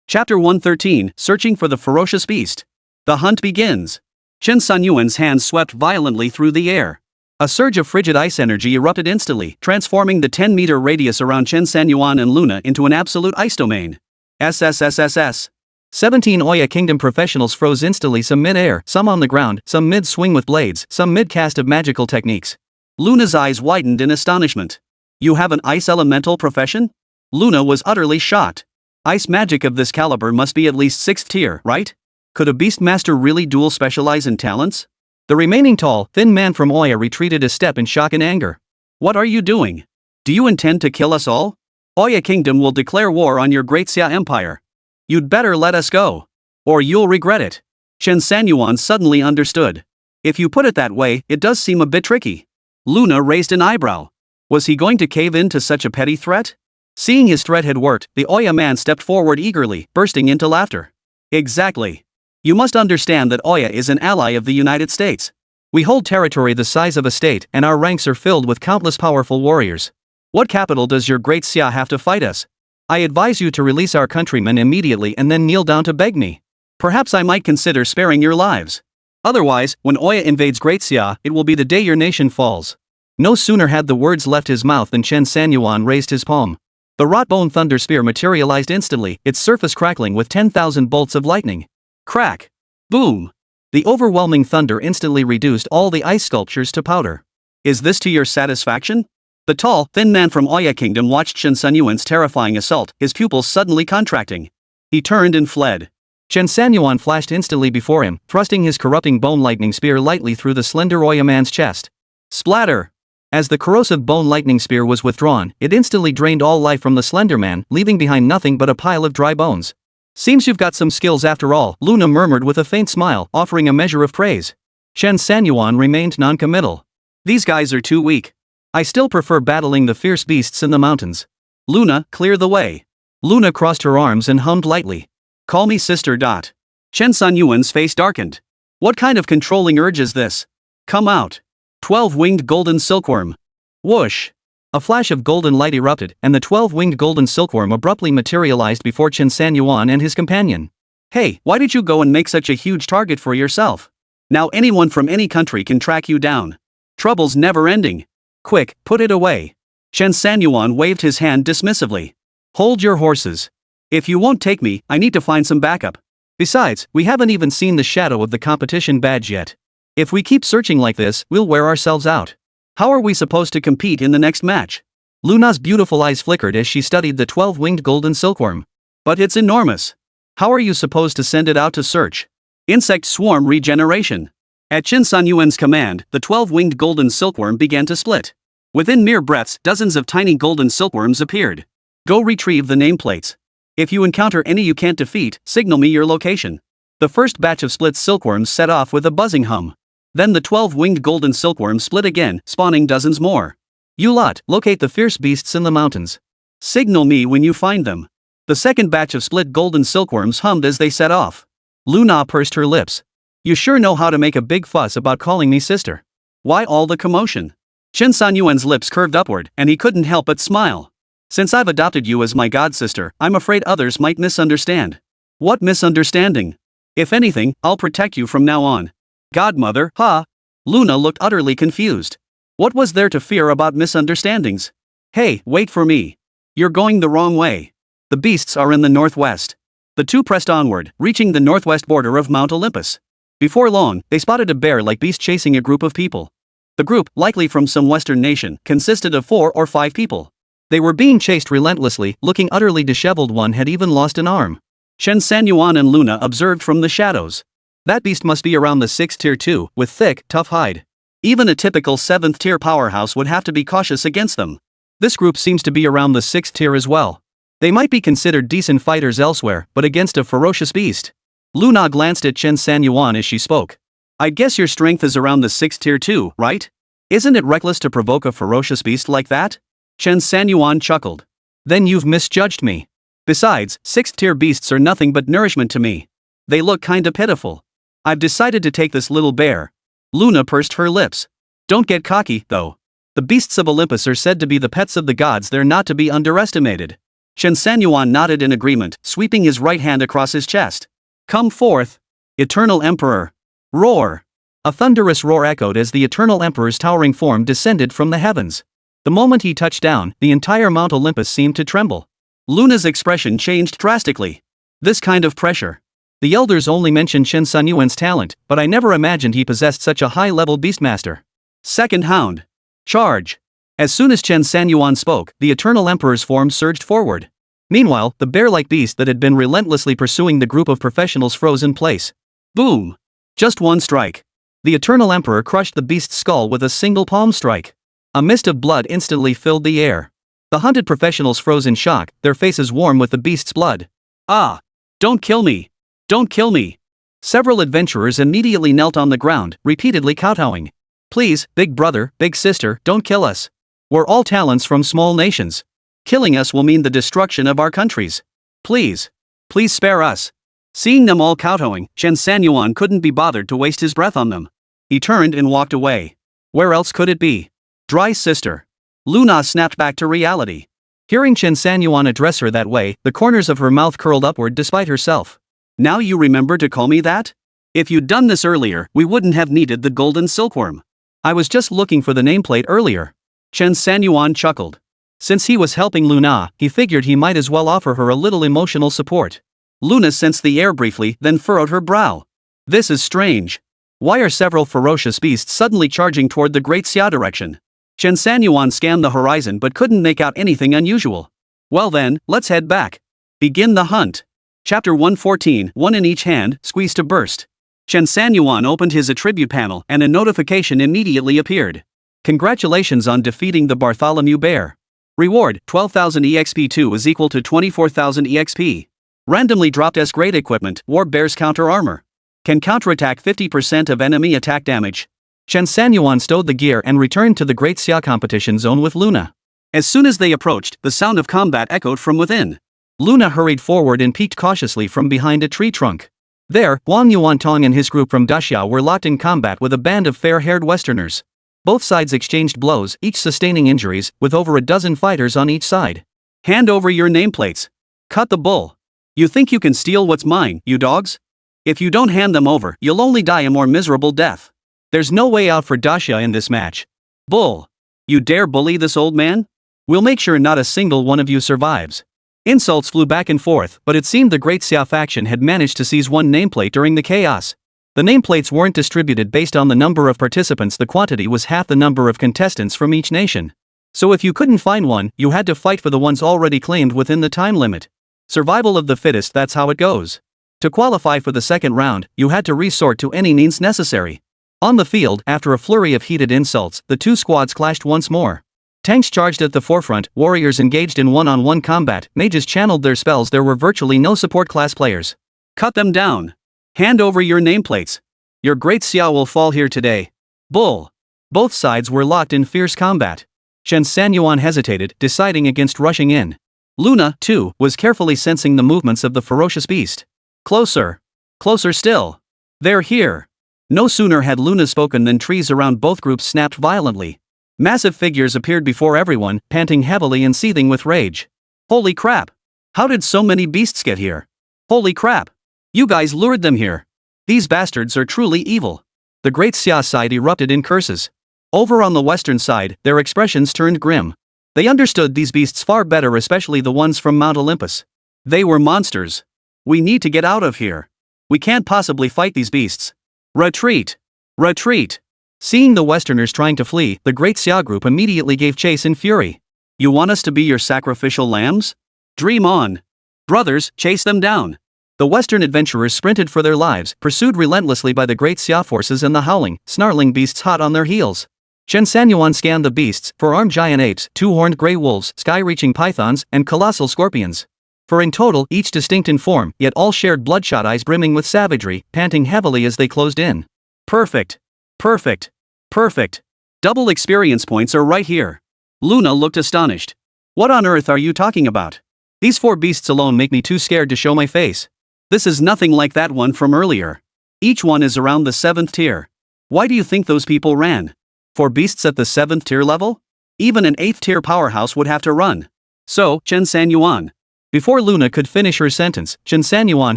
Chapter 113, Searching for the Ferocious Beast. The hunt begins. Chen Sanyuan's hands swept violently through the air. A surge of frigid ice energy erupted instantly, transforming the 10-meter radius around Chen Sanyuan and Luna into an absolute ice domain. SSSSS. 17 Oya Kingdom professionals froze instantly, some mid-air, some on the ground, some mid-swing with blades, some mid-cast of magical techniques. Luna's eyes widened in astonishment. You have an ice elemental profession? Luna was utterly shocked. Ice magic of this caliber must be at least 6th tier, right? Could a beastmaster really dual specialize in talents? The remaining tall, thin man from Oya retreated a step in shock and anger. What are you doing? Do you intend to kill us all? Oya Kingdom will declare war on your great Xia Empire. You'd better let us go. Or you'll regret it. Chen Sanyuan suddenly understood. If you put it that way, it does seem a bit tricky. Luna raised an eyebrow. Was he going to cave in to such a petty threat? Seeing his threat had worked, the Oya man stepped forward eagerly, bursting into laughter. Exactly. You must understand that Oya is an ally of the United States. We hold territory the size of a state, and our ranks are filled with countless powerful warriors. What capital does your great Xia have to fight us? I advise you to release our countrymen immediately and then kneel down to beg me. Perhaps I might consider sparing your lives. Otherwise, when Oya invades Great Xia, it will be the day your nation falls. No sooner had the words left his mouth than Chen Sanyuan raised his palm. The wrought-bone thunder spear materialized instantly, its surface crackling with 10,000 bolts of lightning. Crack! Boom! The overwhelming thunder instantly reduced all the ice sculptures to powder. Is this to your satisfaction? The tall, thin man from Oya Kingdom watched Chen Sanyuan's terrifying assault, his pupils suddenly contracting. He turned and fled. Chen Sanyuan flashed instantly before him, thrusting his corrupting bone lightning spear lightly through the slender Oya man's chest. Splatter! As the corrosive bone lightning spear was withdrawn, it instantly drained all life from the slender man, leaving behind nothing but a pile of dry bones. Seems you've got some skills after all, Luna murmured with a faint smile, offering a measure of praise. Chen Sanyuan remained non-committal. These guys are too weak. I still prefer battling the fierce beasts in the mountains. Luna, clear the way. Luna crossed her arms and hummed lightly. Call me sister. Chen Sanyuan's face darkened. What kind of controlling urge is this? Come out. 12-winged golden silkworm. Whoosh! A flash of golden light erupted, and the 12-winged golden silkworm abruptly materialized before Chen Sanyuan and his companion. Hey, why did you go and make such a huge target for yourself? Now anyone from any country can track you down. Trouble's never ending. Quick, put it away. Chen Sanyuan waved his hand dismissively. Hold your horses. If you won't take me, I need to find some backup. Besides, we haven't even seen the shadow of the competition badge yet. If we keep searching like this, we'll wear ourselves out. How are we supposed to compete in the next match? Luna's beautiful eyes flickered as she studied the 12-winged golden silkworm. But it's enormous. How are you supposed to send it out to search? Insect swarm regeneration. At Chen Sanyuan's command, the 12-winged golden silkworm began to split. Within mere breaths, dozens of tiny golden silkworms appeared. Go retrieve the nameplates. If you encounter any you can't defeat, signal me your location. The first batch of split silkworms set off with a buzzing hum. Then the 12-winged golden silkworms split again, spawning dozens more. You lot, locate the fierce beasts in the mountains. Signal me when you find them. The second batch of split golden silkworms hummed as they set off. Luna pursed her lips. You sure know how to make a big fuss about calling me sister. Why all the commotion? Chen Sanyuan's lips curved upward, and he couldn't help but smile. Since I've adopted you as my god sister, I'm afraid others might misunderstand. What misunderstanding? If anything, I'll protect you from now on. Godmother, huh? Luna looked utterly confused. What was there to fear about misunderstandings? Hey, wait for me. You're going the wrong way. The beasts are in the northwest. The two pressed onward, reaching the northwest border of Mount Olympus. Before long, they spotted a bear-like beast chasing a group of people. The group, likely from some western nation, consisted of 4 or 5 people. They were being chased relentlessly, looking utterly disheveled. One had even lost an arm. Chen Sanyuan and Luna observed from the shadows. That beast must be around the 6th tier too, with thick, tough hide. Even a typical 7th tier powerhouse would have to be cautious against them. This group seems to be around the 6th tier as well. They might be considered decent fighters elsewhere, but against a ferocious beast. Luna glanced at Chen Sanyuan as she spoke. I guess your strength is around the 6th tier too, right? Isn't it reckless to provoke a ferocious beast like that? Chen Sanyuan chuckled. Then you've misjudged me. Besides, 6th tier beasts are nothing but nourishment to me. They look kinda pitiful. I've decided to take this little bear. Luna pursed her lips. Don't get cocky, though. The beasts of Olympus are said to be the pets of the gods. They're not to be underestimated. Chen Sanyuan nodded in agreement, sweeping his right hand across his chest. Come forth, Eternal Emperor. Roar. A thunderous roar echoed as the Eternal Emperor's towering form descended from the heavens. The moment he touched down, the entire Mount Olympus seemed to tremble. Luna's expression changed drastically. This kind of pressure. The elders only mentioned Chen Sanyuan's talent, but I never imagined he possessed such a high-level beastmaster. Second Hound. Charge. As soon as Chen Sanyuan spoke, the Eternal Emperor's form surged forward. Meanwhile, the bear-like beast that had been relentlessly pursuing the group of professionals froze in place. Boom! Just one strike. The Eternal Emperor crushed the beast's skull with a single palm strike. A mist of blood instantly filled the air. The hunted professionals froze in shock, their faces warm with the beast's blood. Ah! Don't kill me! Don't kill me! Several adventurers immediately knelt on the ground, repeatedly kowtowing. Please, big brother, big sister, don't kill us. We're all talents from small nations. Killing us will mean the destruction of our countries. Please. Please spare us. Seeing them all kowtowing, Chen Sanyuan couldn't be bothered to waste his breath on them. He turned and walked away. Where else could it be? Dry sister. Luna snapped back to reality. Hearing Chen Sanyuan address her that way, the corners of her mouth curled upward despite herself. Now you remember to call me that? If you'd done this earlier, we wouldn't have needed the golden silkworm. I was just looking for the nameplate earlier. Chen Sanyuan chuckled. Since he was helping Luna, he figured he might as well offer her a little emotional support. Luna sensed the air briefly, then furrowed her brow. This is strange. Why are several ferocious beasts suddenly charging toward the Great Xia direction? Chen Sanyuan scanned the horizon but couldn't make out anything unusual. Well then, let's head back. Begin the hunt. Chapter 114, one in each hand, squeezed to burst. Chen Sanyuan opened his attribute panel and a notification immediately appeared. Congratulations on defeating the Bartholomew Bear. Reward, 12,000 EXP2 is equal to 24,000 EXP. Randomly dropped as great equipment, War Bear's counter armor. Can counterattack 50% of enemy attack damage. Chen Sanyuan stowed the gear and returned to the Great Xia competition zone with Luna. As soon as they approached, the sound of combat echoed from within. Luna hurried forward and peeked cautiously from behind a tree trunk. There, Wang Yuantong and his group from Daxia were locked in combat with a band of fair-haired Westerners. Both sides exchanged blows, each sustaining injuries, with over a dozen fighters on each side. Hand over your nameplates. Cut the bull. You think you can steal what's mine, you dogs? If you don't hand them over, you'll only die a more miserable death. There's no way out for Daxia in this match. Bull. You dare bully this old man? We'll make sure not a single one of you survives. Insults flew back and forth, but it seemed the Great Xia faction had managed to seize one nameplate during the chaos. The nameplates weren't distributed based on the number of participants. The quantity was half the number of contestants from each nation. So if you couldn't find one, you had to fight for the ones already claimed within the time limit. Survival of the fittest, that's how it goes. To qualify for the second round, you had to resort to any means necessary. On the field, after a flurry of heated insults, the two squads clashed once more. Tanks charged at the forefront, warriors engaged in one-on-one combat, mages channeled their spells. There were virtually no support class players. Cut them down. Hand over your nameplates. Your great Xia will fall here today. Bull. Both sides were locked in fierce combat. Chen Sanyuan hesitated, deciding against rushing in. Luna, too, was carefully sensing the movements of the ferocious beast. Closer. Closer still. They're here. No sooner had Luna spoken than trees around both groups snapped violently. Massive figures appeared before everyone, panting heavily and seething with rage. Holy crap! How did so many beasts get here? Holy crap! You guys lured them here. These bastards are truly evil. The great Xia side erupted in curses. Over on the western side, their expressions turned grim. They understood these beasts far better, especially the ones from Mount Olympus. They were monsters. We need to get out of here. We can't possibly fight these beasts. Retreat! Retreat! Seeing the Westerners trying to flee, the great Xia group immediately gave chase in fury. You want us to be your sacrificial lambs? Dream on. Brothers, chase them down. The Western adventurers sprinted for their lives, pursued relentlessly by the great Xia forces and the howling, snarling beasts hot on their heels. Chen Sanyuan scanned the beasts: four-armed giant apes, two-horned gray wolves, sky-reaching pythons, and colossal scorpions. For in total, each distinct in form, yet all shared bloodshot eyes brimming with savagery, panting heavily as they closed in. Perfect. Perfect. Perfect. Double experience points are right here. Luna looked astonished. What on earth are you talking about? These 4 beasts alone make me too scared to show my face. This is nothing like that one from earlier. Each one is around the 7th tier. Why do you think those people ran? 4 beasts at the 7th tier level? Even an 8th tier powerhouse would have to run. So, Chen Sanyuan. Before Luna could finish her sentence, Chen Sanyuan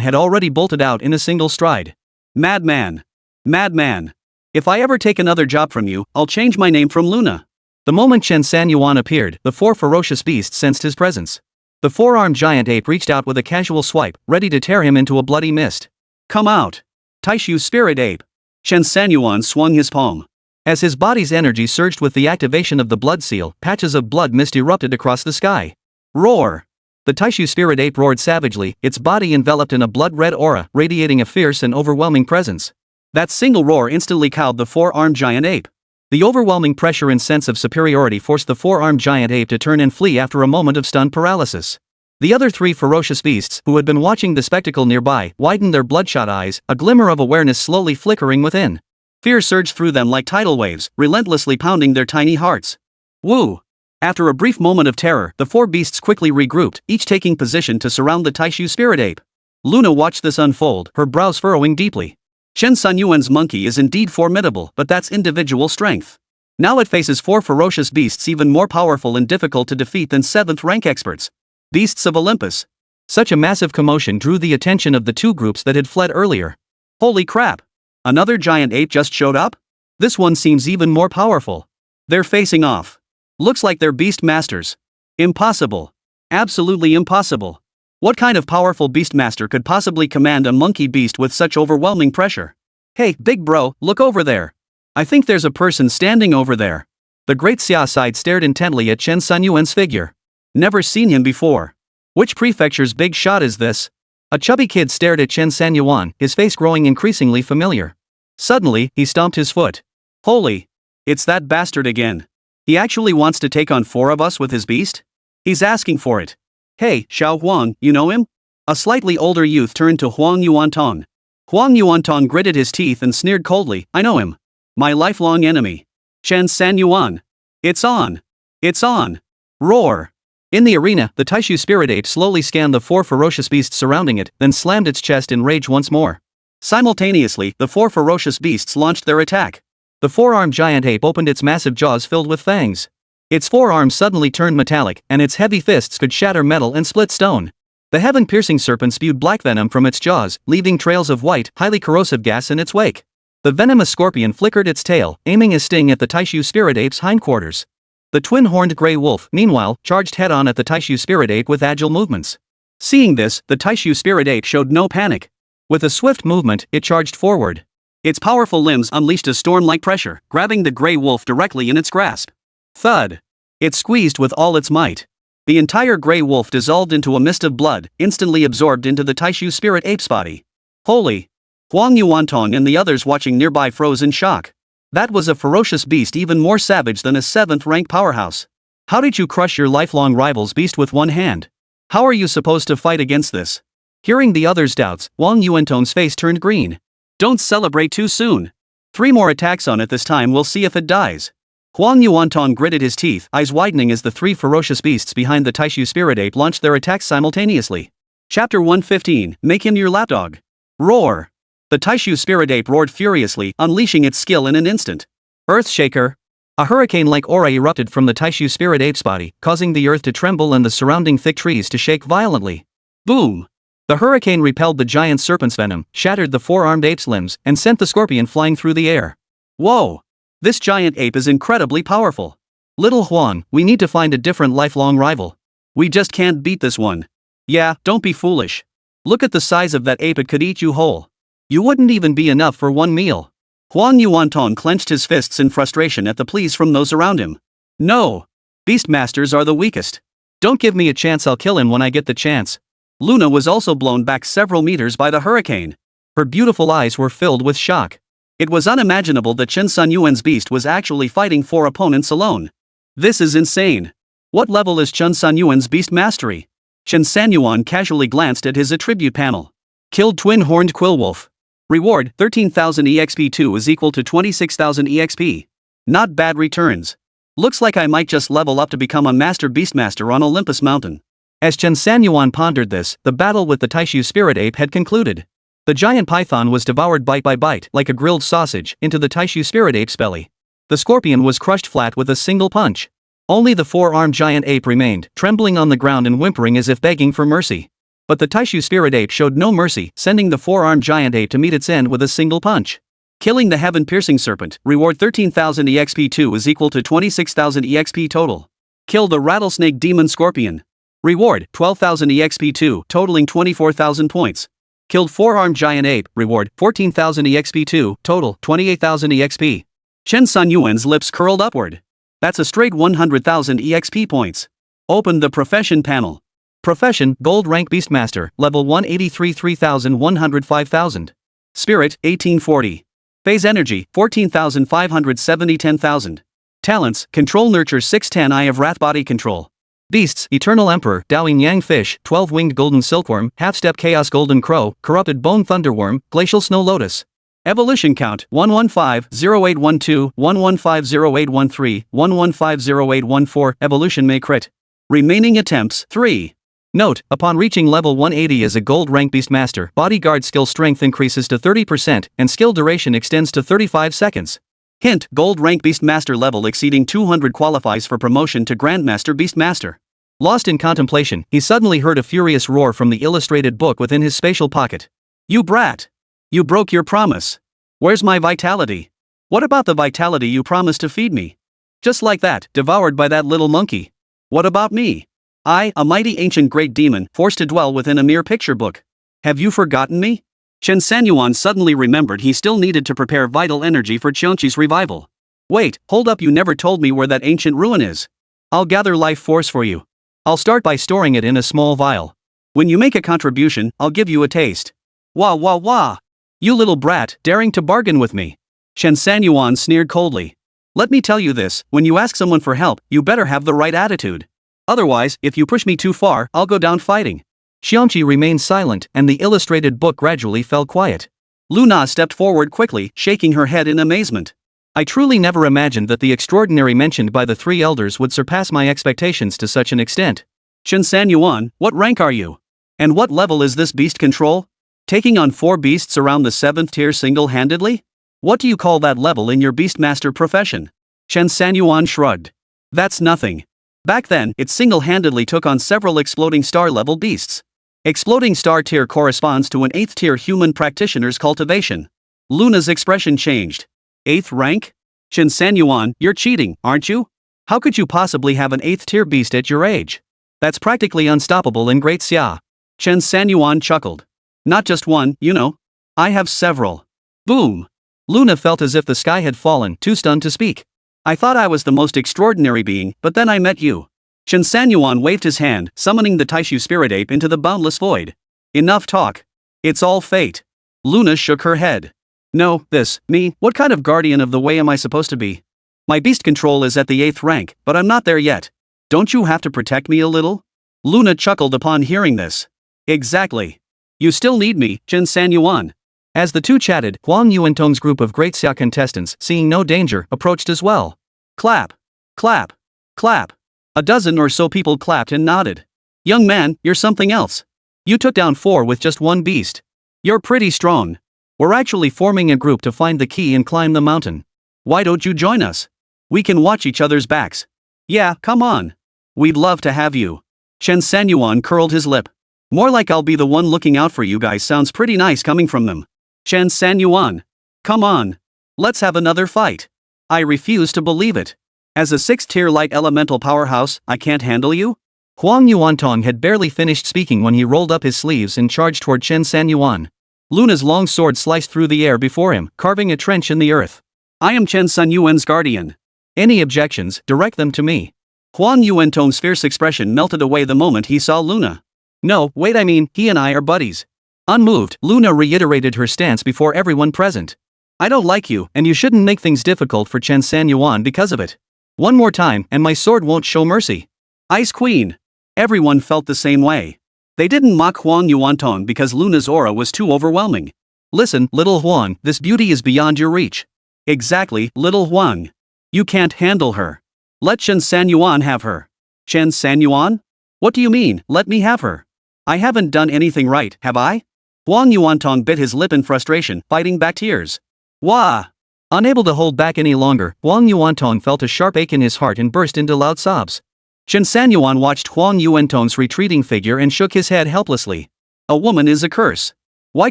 had already bolted out in a single stride. Madman. Madman. If I ever take another job from you, I'll change my name from Luna. The moment Chen Sanyuan appeared, the 4 ferocious beasts sensed his presence. The 4-armed giant ape reached out with a casual swipe, ready to tear him into a bloody mist. Come out. Taishu Spirit Ape. Chen Sanyuan swung his palm. As his body's energy surged with the activation of the blood seal, patches of blood mist erupted across the sky. Roar. The Taishu Spirit Ape roared savagely, its body enveloped in a blood-red aura, radiating a fierce and overwhelming presence. That single roar instantly cowed the 4-armed giant ape. The overwhelming pressure and sense of superiority forced the 4-armed giant ape to turn and flee after a moment of stunned paralysis. The other 3 ferocious beasts, who had been watching the spectacle nearby, widened their bloodshot eyes, a glimmer of awareness slowly flickering within. Fear surged through them like tidal waves, relentlessly pounding their tiny hearts. Woo! After a brief moment of terror, the 4 beasts quickly regrouped, each taking position to surround the Taishu Spirit Ape. Luna watched this unfold, her brows furrowing deeply. Chen Sanyuan's monkey is indeed formidable, but that's individual strength. Now it faces 4 ferocious beasts even more powerful and difficult to defeat than 7th rank experts. Beasts of Olympus. Such a massive commotion drew the attention of the 2 groups that had fled earlier. Holy crap! Another giant ape just showed up? This one seems even more powerful. They're facing off. Looks like they're beast masters. Impossible. Absolutely impossible. What kind of powerful beastmaster could possibly command a monkey beast with such overwhelming pressure? Hey, big bro, look over there. I think there's a person standing over there. The great Xia side stared intently at Chen Sanyuan's figure. Never seen him before. Which prefecture's big shot is this? A chubby kid stared at Chen Sanyuan, his face growing increasingly familiar. Suddenly, he stomped his foot. Holy! It's that bastard again. He actually wants to take on 4 of us with his beast? He's asking for it. Hey, Xiao Huang, you know him? A slightly older youth turned to Huang Yuantong. Huang Yuantong gritted his teeth and sneered coldly, I know him. My lifelong enemy. Chen Sanyuan. It's on. It's on. Roar. In the arena, the Taishu Spirit Ape slowly scanned the 4 ferocious beasts surrounding it, then slammed its chest in rage once more. Simultaneously, the 4 ferocious beasts launched their attack. The 4-armed giant ape opened its massive jaws filled with fangs. Its 4 arms suddenly turned metallic, and its heavy fists could shatter metal and split stone. The heaven-piercing serpent spewed black venom from its jaws, leaving trails of white, highly corrosive gas in its wake. The venomous scorpion flickered its tail, aiming a sting at the Taishu Spirit Ape's hindquarters. The twin-horned gray wolf, meanwhile, charged head-on at the Taishu Spirit Ape with agile movements. Seeing this, the Taishu Spirit Ape showed no panic. With a swift movement, it charged forward. Its powerful limbs unleashed a storm-like pressure, grabbing the gray wolf directly in its grasp. Thud. It squeezed with all its might. The entire gray wolf dissolved into a mist of blood, instantly absorbed into the Taishu Spirit Ape's body. Holy! Huang Yuantong and the others watching nearby froze in shock. That was a ferocious beast even more savage than a 7th rank powerhouse. How did you crush your lifelong rival's beast with one hand? How are you supposed to fight against this? Hearing the other's doubts, Wang Yuanton's face turned green. Don't celebrate too soon. 3 more attacks on it this time, we'll see if it dies. Huang Yuanton gritted his teeth, eyes widening as the 3 ferocious beasts behind the Taishu spirit ape launched their attacks simultaneously. Chapter 115, Make him your lapdog. Roar! The Taishu spirit ape roared furiously, unleashing its skill in an instant. Earthshaker! A hurricane-like aura erupted from the Taishu spirit ape's body, causing the earth to tremble and the surrounding thick trees to shake violently. Boom! The hurricane repelled the giant serpent's venom, shattered the 4-armed ape's limbs, and sent the scorpion flying through the air. Whoa! This giant ape is incredibly powerful. Little Huan, we need to find a different lifelong rival. We just can't beat this one. Yeah, don't be foolish. Look at the size of that ape, it could eat you whole. You wouldn't even be enough for one meal. Huang Yuanton clenched his fists in frustration at the pleas from those around him. No! Beastmasters are the weakest. Don't give me a chance, I'll kill him when I get the chance. Luna was also blown back several meters by the hurricane. Her beautiful eyes were filled with shock. It was unimaginable that Chen Sanyuan's beast was actually fighting 4 opponents alone. This is insane. What level is Chen Sanyuan's beast mastery? Chen Sanyuan casually glanced at his attribute panel. Killed twin-horned quillwolf. Reward 13,000 EXP2 is equal to 26,000 EXP. Not bad returns. Looks like I might just level up to become a master beastmaster on Olympus Mountain. As Chen Sanyuan pondered this, the battle with the Taishu spirit ape had concluded. The giant python was devoured bite by bite, like a grilled sausage, into the Taishu spirit ape's belly. The scorpion was crushed flat with a single punch. Only the 4-armed giant ape remained, trembling on the ground and whimpering as if begging for mercy. But the Taishu spirit ape showed no mercy, sending the 4-armed giant ape to meet its end with a single punch. Killing the heaven-piercing serpent, reward 13,000 EXP2 is equal to 26,000 EXP total. Kill the rattlesnake demon scorpion. Reward 12,000 EXP2, totaling 24,000 points. Killed 4-armed giant ape, reward 14,000 EXP2, total 28,000 EXP. Chen Sanyuan's lips curled upward. That's a straight 100,000 EXP points. Open the profession panel. Profession, Gold Rank Beastmaster, Level 183 3,105,000. Spirit, 1840. Phase Energy, 14,570 10,000. Talents, Control Nurture 610 Eye of Wrath Body Control. Beasts, Eternal Emperor, Dowing Yang Fish, 12-Winged Golden Silkworm, Half-Step Chaos Golden Crow, Corrupted Bone Thunderworm, Glacial Snow Lotus. Evolution Count, 115-0812, 115-0813, 115-0814, Evolution May Crit. Remaining attempts, 3. Note, upon reaching level 180 as a gold rank beastmaster, bodyguard skill strength increases to 30% and skill duration extends to 35 seconds. Hint, gold rank beastmaster level exceeding 200 qualifies for promotion to grandmaster beastmaster. Lost in contemplation, he suddenly heard a furious roar from the illustrated book within his spatial pocket. You brat! You broke your promise. Where's my vitality? What about the vitality you promised to feed me? Just like that, devoured by that little monkey. What about me? I, a mighty ancient great demon, forced to dwell within a mere picture book. Have you forgotten me? Chen Sanyuan suddenly remembered he still needed to prepare vital energy for Qiongqi's revival. Wait, hold up, you never told me where that ancient ruin is. I'll gather life force for you. I'll start by storing it in a small vial. When you make a contribution, I'll give you a taste. Wah wah wah! You little brat, daring to bargain with me. Chen Sanyuan sneered coldly. Let me tell you this, when you ask someone for help, you better have the right attitude. Otherwise, if you push me too far, I'll go down fighting. Qiongqi remained silent, and the illustrated book gradually fell quiet. Luna stepped forward quickly, shaking her head in amazement. I truly never imagined that the extraordinary mentioned by the 3 elders would surpass my expectations to such an extent. Chen Sanyuan, what rank are you? And what level is this beast control? Taking on 4 beasts around the 7th tier single-handedly? What do you call that level in your beastmaster profession? Chen Sanyuan shrugged. That's nothing. Back then, it single-handedly took on several exploding star-level beasts. Exploding star tier corresponds to an 8th tier human practitioner's cultivation. Luna's expression changed. 8th rank? Chen Sanyuan, you're cheating, aren't you? How could you possibly have an 8th tier beast at your age? That's practically unstoppable in Great Xia. Chen Sanyuan chuckled. Not just one, you know. I have several. Boom. Luna felt as if the sky had fallen, too stunned to speak. I thought I was the most extraordinary being, but then I met you. Chen Sanyuan waved his hand, summoning the Taishu spirit ape into the boundless void. Enough talk. It's all fate. Luna shook her head. No, me, what kind of guardian of the way am I supposed to be? My beast control is at the 8th rank, but I'm not there yet. Don't you have to protect me a little? Luna chuckled upon hearing this. Exactly. You still need me, Chen Sanyuan. As the two chatted, Huang Yuantong's group of Great Xia contestants, seeing no danger, approached as well. Clap. Clap. Clap. A dozen or so people clapped and nodded. Young man, you're something else. You took down 4 with just 1 beast. You're pretty strong. We're actually forming a group to find the key and climb the mountain. Why don't you join us? We can watch each other's backs. Yeah, come on. We'd love to have you. Chen Sanyuan curled his lip. More like I'll be the one looking out for you guys sounds pretty nice coming from them. Chen Sanyuan. Come on. Let's have another fight. I refuse to believe it. As a 6th-tier light elemental powerhouse, I can't handle you? Huang Yuantong had barely finished speaking when he rolled up his sleeves and charged toward Chen Sanyuan. Luna's long sword sliced through the air before him, carving a trench in the earth. I am Chen Sanyuan's guardian. Any objections, direct them to me. Huang Yuantong's fierce expression melted away the moment he saw Luna. No, wait, I mean, he and I are buddies. Unmoved, Luna reiterated her stance before everyone present. I don't like you, and you shouldn't make things difficult for Chen Sanyuan because of it. One more time, and my sword won't show mercy. Ice Queen. Everyone felt the same way. They didn't mock Huang Yuantong because Luna's aura was too overwhelming. Listen, little Huang, this beauty is beyond your reach. Exactly, little Huang. You can't handle her. Let Chen Sanyuan have her. Chen Sanyuan? What do you mean, let me have her? I haven't done anything right, have I? Huang Yuantong bit his lip in frustration, fighting back tears. Wah! Unable to hold back any longer, Huang Yuantong felt a sharp ache in his heart and burst into loud sobs. Chen Sanyuan watched Huang Yuantong's retreating figure and shook his head helplessly. A woman is a curse. Why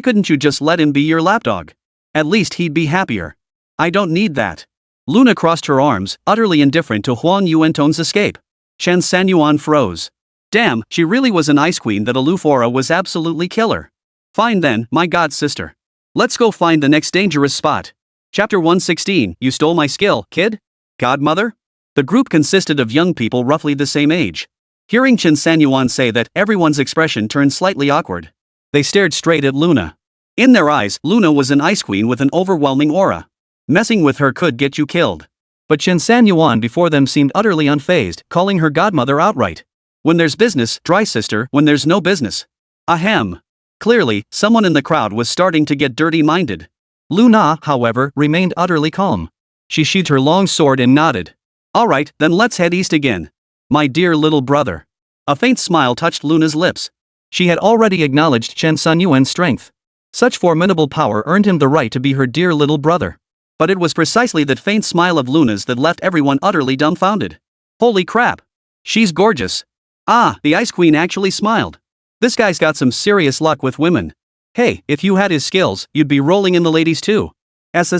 couldn't you just let him be your lapdog? At least he'd be happier. I don't need that. Luna crossed her arms, utterly indifferent to Huang Yuantong's escape. Chen Sanyuan froze. Damn, she really was an ice queen. That aloof aura was absolutely killer. Fine then, my god sister. Let's go find the next dangerous spot. Chapter 116, You stole my skill, kid? Godmother? The group consisted of young people roughly the same age. Hearing Chen Sanyuan say that, everyone's expression turned slightly awkward. They stared straight at Luna. In their eyes, Luna was an ice queen with an overwhelming aura. Messing with her could get you killed. But Chen Sanyuan before them seemed utterly unfazed, calling her godmother outright. When there's business, dry sister, when there's no business. Ahem. Clearly, someone in the crowd was starting to get dirty-minded. Luna, however, remained utterly calm. She sheathed her long sword and nodded. Alright, then let's head east again. My dear little brother. A faint smile touched Luna's lips. She had already acknowledged Chen Sanyuan's strength. Such formidable power earned him the right to be her dear little brother. But it was precisely that faint smile of Luna's that left everyone utterly dumbfounded. Holy crap. She's gorgeous. Ah, the Ice Queen actually smiled. This guy's got some serious luck with women. Hey, if you had his skills, you'd be rolling in the ladies too. Suddenly,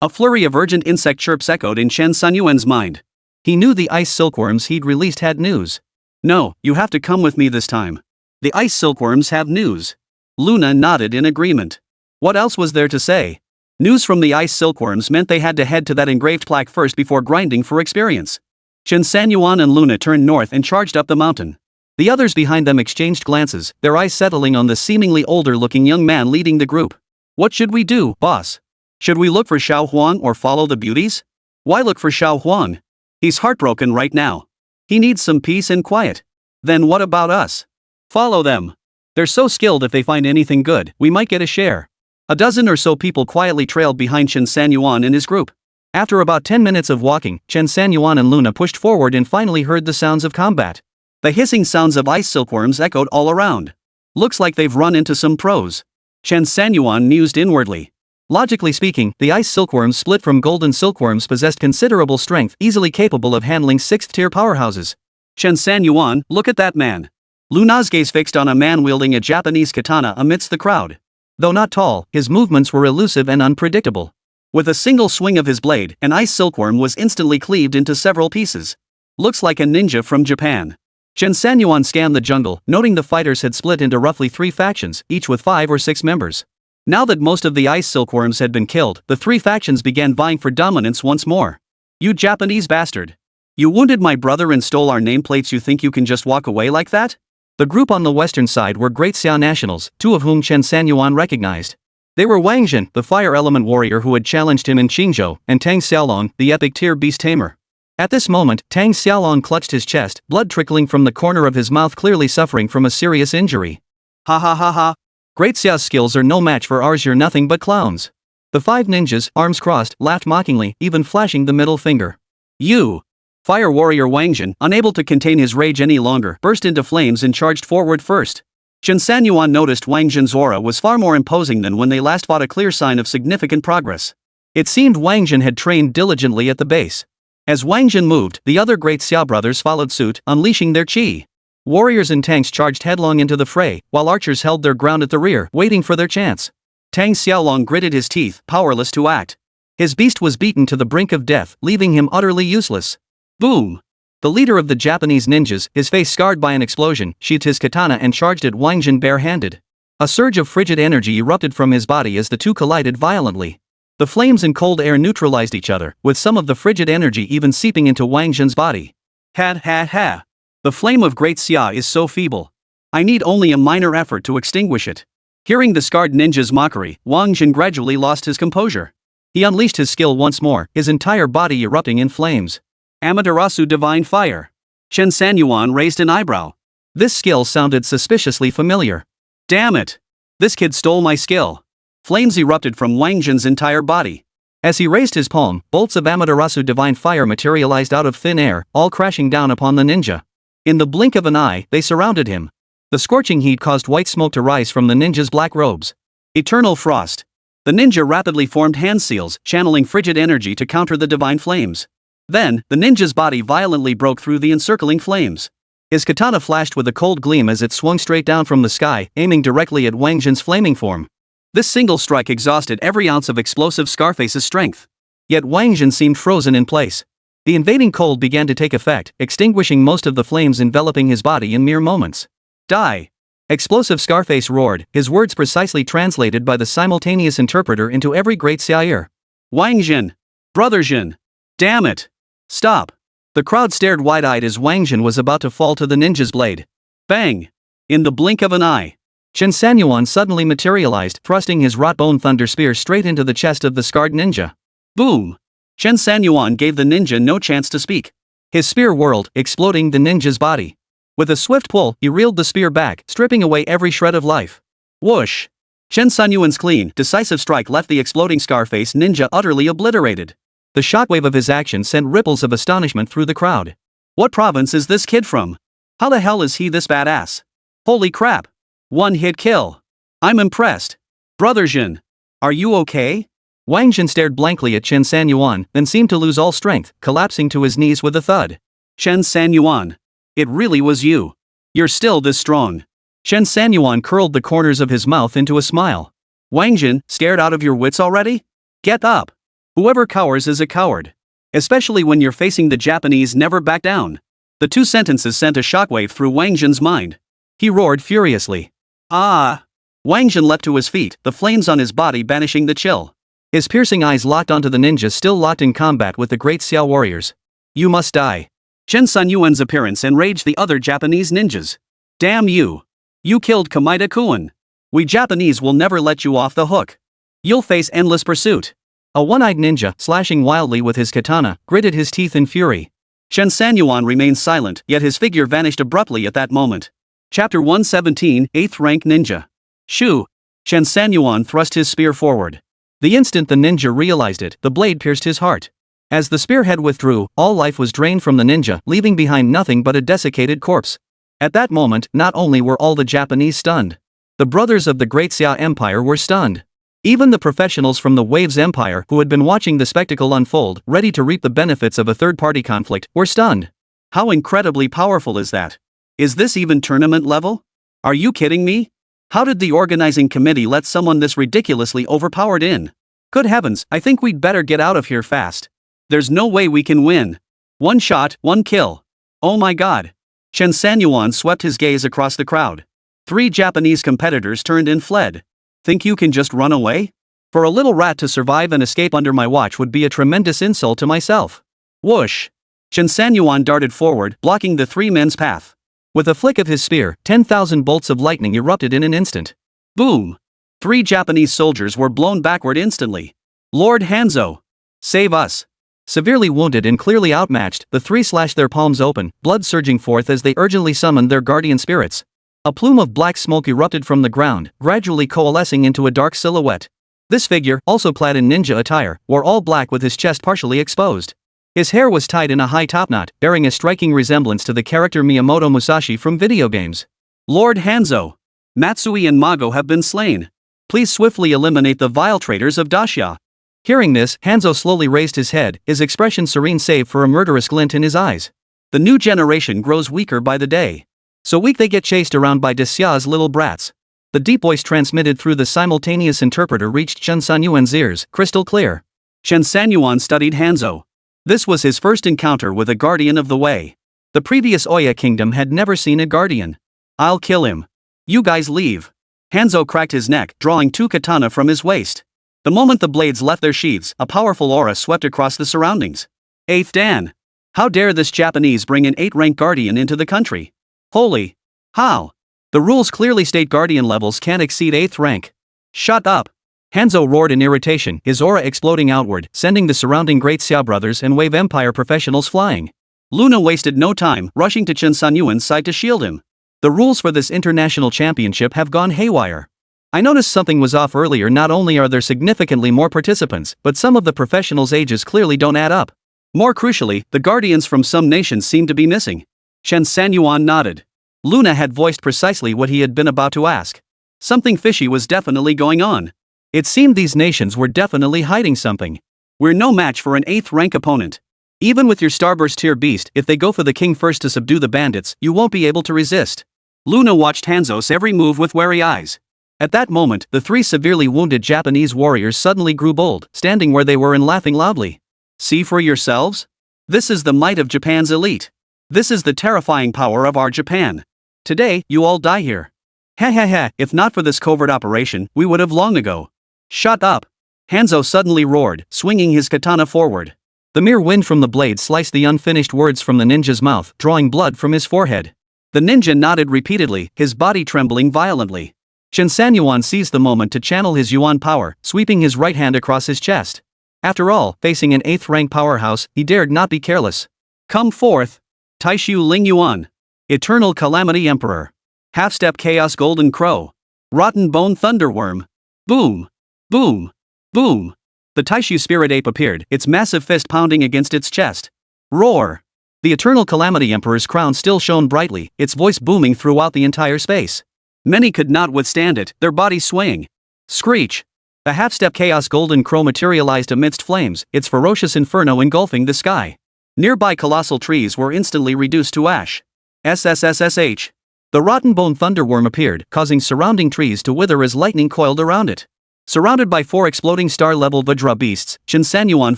a flurry of urgent insect chirps echoed in Chen Sanyuan's mind. He knew the ice silkworms he'd released had news. No, you have to come with me this time. The ice silkworms have news. Luna nodded in agreement. What else was there to say? News from the ice silkworms meant they had to head to that engraved plaque first before grinding for experience. Chen Sanyuan and Luna turned north and charged up the mountain. The others behind them exchanged glances, their eyes settling on the seemingly older-looking young man leading the group. What should we do, boss? Should we look for Xiao Huang or follow the beauties? Why look for Xiao Huang? He's heartbroken right now. He needs some peace and quiet. Then what about us? Follow them. They're so skilled, if they find anything good, we might get a share. A dozen or so people quietly trailed behind Chen Sanyuan and his group. After about 10 minutes of walking, Chen Sanyuan and Luna pushed forward and finally heard the sounds of combat. The hissing sounds of ice silkworms echoed all around. Looks like they've run into some pros. Chen Sanyuan mused inwardly. Logically speaking, the ice silkworms split from golden silkworms possessed considerable strength, easily capable of handling 6th-tier powerhouses. Chen Sanyuan, look at that man. Luna's gaze fixed on a man wielding a Japanese katana amidst the crowd. Though not tall, his movements were elusive and unpredictable. With a single swing of his blade, an ice silkworm was instantly cleaved into several pieces. Looks like a ninja from Japan. Chen Sanyuan scanned the jungle, noting the fighters had split into roughly 3 factions, each with 5 or 6 members. Now that most of the ice silkworms had been killed, the 3 factions began vying for dominance once more. You Japanese bastard. You wounded my brother and stole our nameplates. You think you can just walk away like that? The group on the western side were Great Xia nationals, two of whom Chen Sanyuan recognized. They were Wang Jin, the fire element warrior who had challenged him in Qingzhou, and Tang Xiaolong, the epic tier Beast Tamer. At this moment, Tang Xiaolong clutched his chest, blood trickling from the corner of his mouth, clearly suffering from a serious injury. Ha ha ha ha. Great Xia's skills are no match for ours, you're nothing but clowns. The five ninjas, arms crossed, laughed mockingly, even flashing the middle finger. You! Fire warrior Wang Jin, unable to contain his rage any longer, burst into flames and charged forward first. Chen Sanyuan noticed Wang Jin's aura was far more imposing than when they last fought, a clear sign of significant progress. It seemed Wang Jin had trained diligently at the base. As Wang Jin moved, the other Great Xia brothers followed suit, unleashing their chi. Warriors and tanks charged headlong into the fray, while archers held their ground at the rear, waiting for their chance. Tang Xiaolong gritted his teeth, powerless to act. His beast was beaten to the brink of death, leaving him utterly useless. Boom! The leader of the Japanese ninjas, his face scarred by an explosion, sheathed his katana and charged at Wang Jin bare-handed. A surge of frigid energy erupted from his body as the two collided violently. The flames and cold air neutralized each other, with some of the frigid energy even seeping into Wang Jin's body. Ha ha ha! The flame of Great Xia is so feeble. I need only a minor effort to extinguish it. Hearing the scarred ninja's mockery, Wang Jin gradually lost his composure. He unleashed his skill once more, his entire body erupting in flames. Amaterasu Divine Fire. Chen Sanyuan raised an eyebrow. This skill sounded suspiciously familiar. Damn it! This kid stole my skill. Flames erupted from Wang Jin's entire body. As he raised his palm, bolts of Amaterasu Divine Fire materialized out of thin air, all crashing down upon the ninja. In the blink of an eye, they surrounded him. The scorching heat caused white smoke to rise from the ninja's black robes. Eternal Frost. The ninja rapidly formed hand seals, channeling frigid energy to counter the divine flames. Then, the ninja's body violently broke through the encircling flames. His katana flashed with a cold gleam as it swung straight down from the sky, aiming directly at Wang Jin's flaming form. This single strike exhausted every ounce of explosive Scarface's strength. Yet Wang Jin seemed frozen in place. The invading cold began to take effect, extinguishing most of the flames enveloping his body in mere moments. Die! Explosive Scarface roared, his words precisely translated by the simultaneous interpreter into every Great Xia ear. Wang Jin! Brother Jin! Damn it! Stop! The crowd stared wide-eyed as Wang Jin was about to fall to the ninja's blade. Bang! In the blink of an eye, Chen Sanyuan suddenly materialized, thrusting his wrought-bone thunder spear straight into the chest of the scarred ninja. Boom! Chen Sanyuan gave the ninja no chance to speak. His spear whirled, exploding the ninja's body. With a swift pull, he reeled the spear back, stripping away every shred of life. Whoosh! Chen Sanyuan's clean, decisive strike left the exploding Scarface ninja utterly obliterated. The shockwave of his action sent ripples of astonishment through the crowd. What province is this kid from? How the hell is he this badass? Holy crap! One-hit kill. I'm impressed. Brother Jin, are you okay? Wang Jin stared blankly at Chen Sanyuan, then seemed to lose all strength, collapsing to his knees with a thud. Chen Sanyuan. It really was you. You're still this strong. Chen Sanyuan curled the corners of his mouth into a smile. Wang Jin, scared out of your wits already? Get up. Whoever cowers is a coward. Especially when you're facing the Japanese never back down. The two sentences sent a shockwave through Wang Jin's mind. He roared furiously. Ah! Wang Jin leapt to his feet, the flames on his body banishing the chill. His piercing eyes locked onto the ninja still locked in combat with the Great Xia warriors. You must die. Chen Sanyuan's appearance enraged the other Japanese ninjas. Damn you! You killed Kamida-kun. We Japanese will never let you off the hook. You'll face endless pursuit. A one-eyed ninja, slashing wildly with his katana, gritted his teeth in fury. Chen Sanyuan remained silent, yet his figure vanished abruptly at that moment. Chapter 117, 8th Rank Ninja. Shoo! Chen Sanyuan thrust his spear forward. The instant the ninja realized it, the blade pierced his heart. As the spearhead withdrew, all life was drained from the ninja, leaving behind nothing but a desiccated corpse. At that moment, not only were all the Japanese stunned. The brothers of the Great Xia Empire were stunned. Even the professionals from the Waves Empire who had been watching the spectacle unfold, ready to reap the benefits of a third-party conflict, were stunned. How incredibly powerful is that? Is this even tournament level? Are you kidding me? How did the organizing committee let someone this ridiculously overpowered in? Good heavens, I think we'd better get out of here fast. There's no way we can win. One shot, one kill. Oh my god. Chen Sanyuan swept his gaze across the crowd. 3 Japanese competitors turned and fled. Think you can just run away? For a little rat to survive and escape under my watch would be a tremendous insult to myself. Whoosh! Chen Sanyuan darted forward, blocking the 3 men's path. With a flick of his spear, 10,000 bolts of lightning erupted in an instant. Boom! 3 Japanese soldiers were blown backward instantly. Lord Hanzo! Save us! Severely wounded and clearly outmatched, the 3 slashed their palms open, blood surging forth as they urgently summoned their guardian spirits. A plume of black smoke erupted from the ground, gradually coalescing into a dark silhouette. This figure, also clad in ninja attire, wore all black with his chest partially exposed. His hair was tied in a high topknot, bearing a striking resemblance to the character Miyamoto Musashi from video games. Lord Hanzo! Matsui and Mago have been slain. Please swiftly eliminate the vile traitors of Dacia. Hearing this, Hanzo slowly raised his head, his expression serene save for a murderous glint in his eyes. The new generation grows weaker by the day. So weak they get chased around by Dacia's little brats. The deep voice transmitted through the simultaneous interpreter reached Chen Sanyuan's ears, crystal clear. Chen Sanyuan studied Hanzo. This was his first encounter with a guardian of the way. The previous Oya kingdom had never seen a guardian. I'll kill him. You guys leave. Hanzo cracked his neck, drawing 2 katana from his waist. The moment the blades left their sheaths, a powerful aura swept across the surroundings. 8th Dan! How dare this Japanese bring an 8-rank guardian into the country? Holy! How? The rules clearly state guardian levels can't exceed 8th rank. Shut up! Hanzo roared in irritation, his aura exploding outward, sending the surrounding Great Xia brothers and Wave Empire professionals flying. Luna wasted no time, rushing to Chen Sanyuan's side to shield him. The rules for this international championship have gone haywire. I noticed something was off earlier. Not only are there significantly more participants, but some of the professionals' ages clearly don't add up. More crucially, the guardians from some nations seem to be missing. Chen Sanyuan nodded. Luna had voiced precisely what he had been about to ask. Something fishy was definitely going on. It seemed these nations were definitely hiding something. We're no match for an 8th rank opponent. Even with your Starburst tier beast, if they go for the king first to subdue the bandits, you won't be able to resist. Luna watched Hanzo's every move with wary eyes. At that moment, the 3 severely wounded Japanese warriors suddenly grew bold, standing where they were and laughing loudly. See for yourselves? This is the might of Japan's elite. This is the terrifying power of our Japan. Today, you all die here. Ha ha ha, if not for this covert operation, we would have long ago. Shut up! Hanzo suddenly roared, swinging his katana forward. The mere wind from the blade sliced the unfinished words from the ninja's mouth, drawing blood from his forehead. The ninja nodded repeatedly, his body trembling violently. Chen Sanyuan seized the moment to channel his yuan power, sweeping his right hand across his chest. After all, facing an 8th rank powerhouse, he dared not be careless. Come forth! Taishu Ling Yuan! Eternal Calamity Emperor! Half-step Chaos Golden Crow! Rotten Bone Thunderworm! Boom! Boom! Boom! The Taishu Spirit Ape appeared, its massive fist pounding against its chest. Roar! The Eternal Calamity Emperor's crown still shone brightly, its voice booming throughout the entire space. Many could not withstand it, their bodies swaying. Screech! The half-step Chaos Golden Crow materialized amidst flames, its ferocious inferno engulfing the sky. Nearby colossal trees were instantly reduced to ash. SSSSH! The Rotten Bone Thunderworm appeared, causing surrounding trees to wither as lightning coiled around it. Surrounded by 4 exploding star-level Vajra beasts, Chen Sanyuan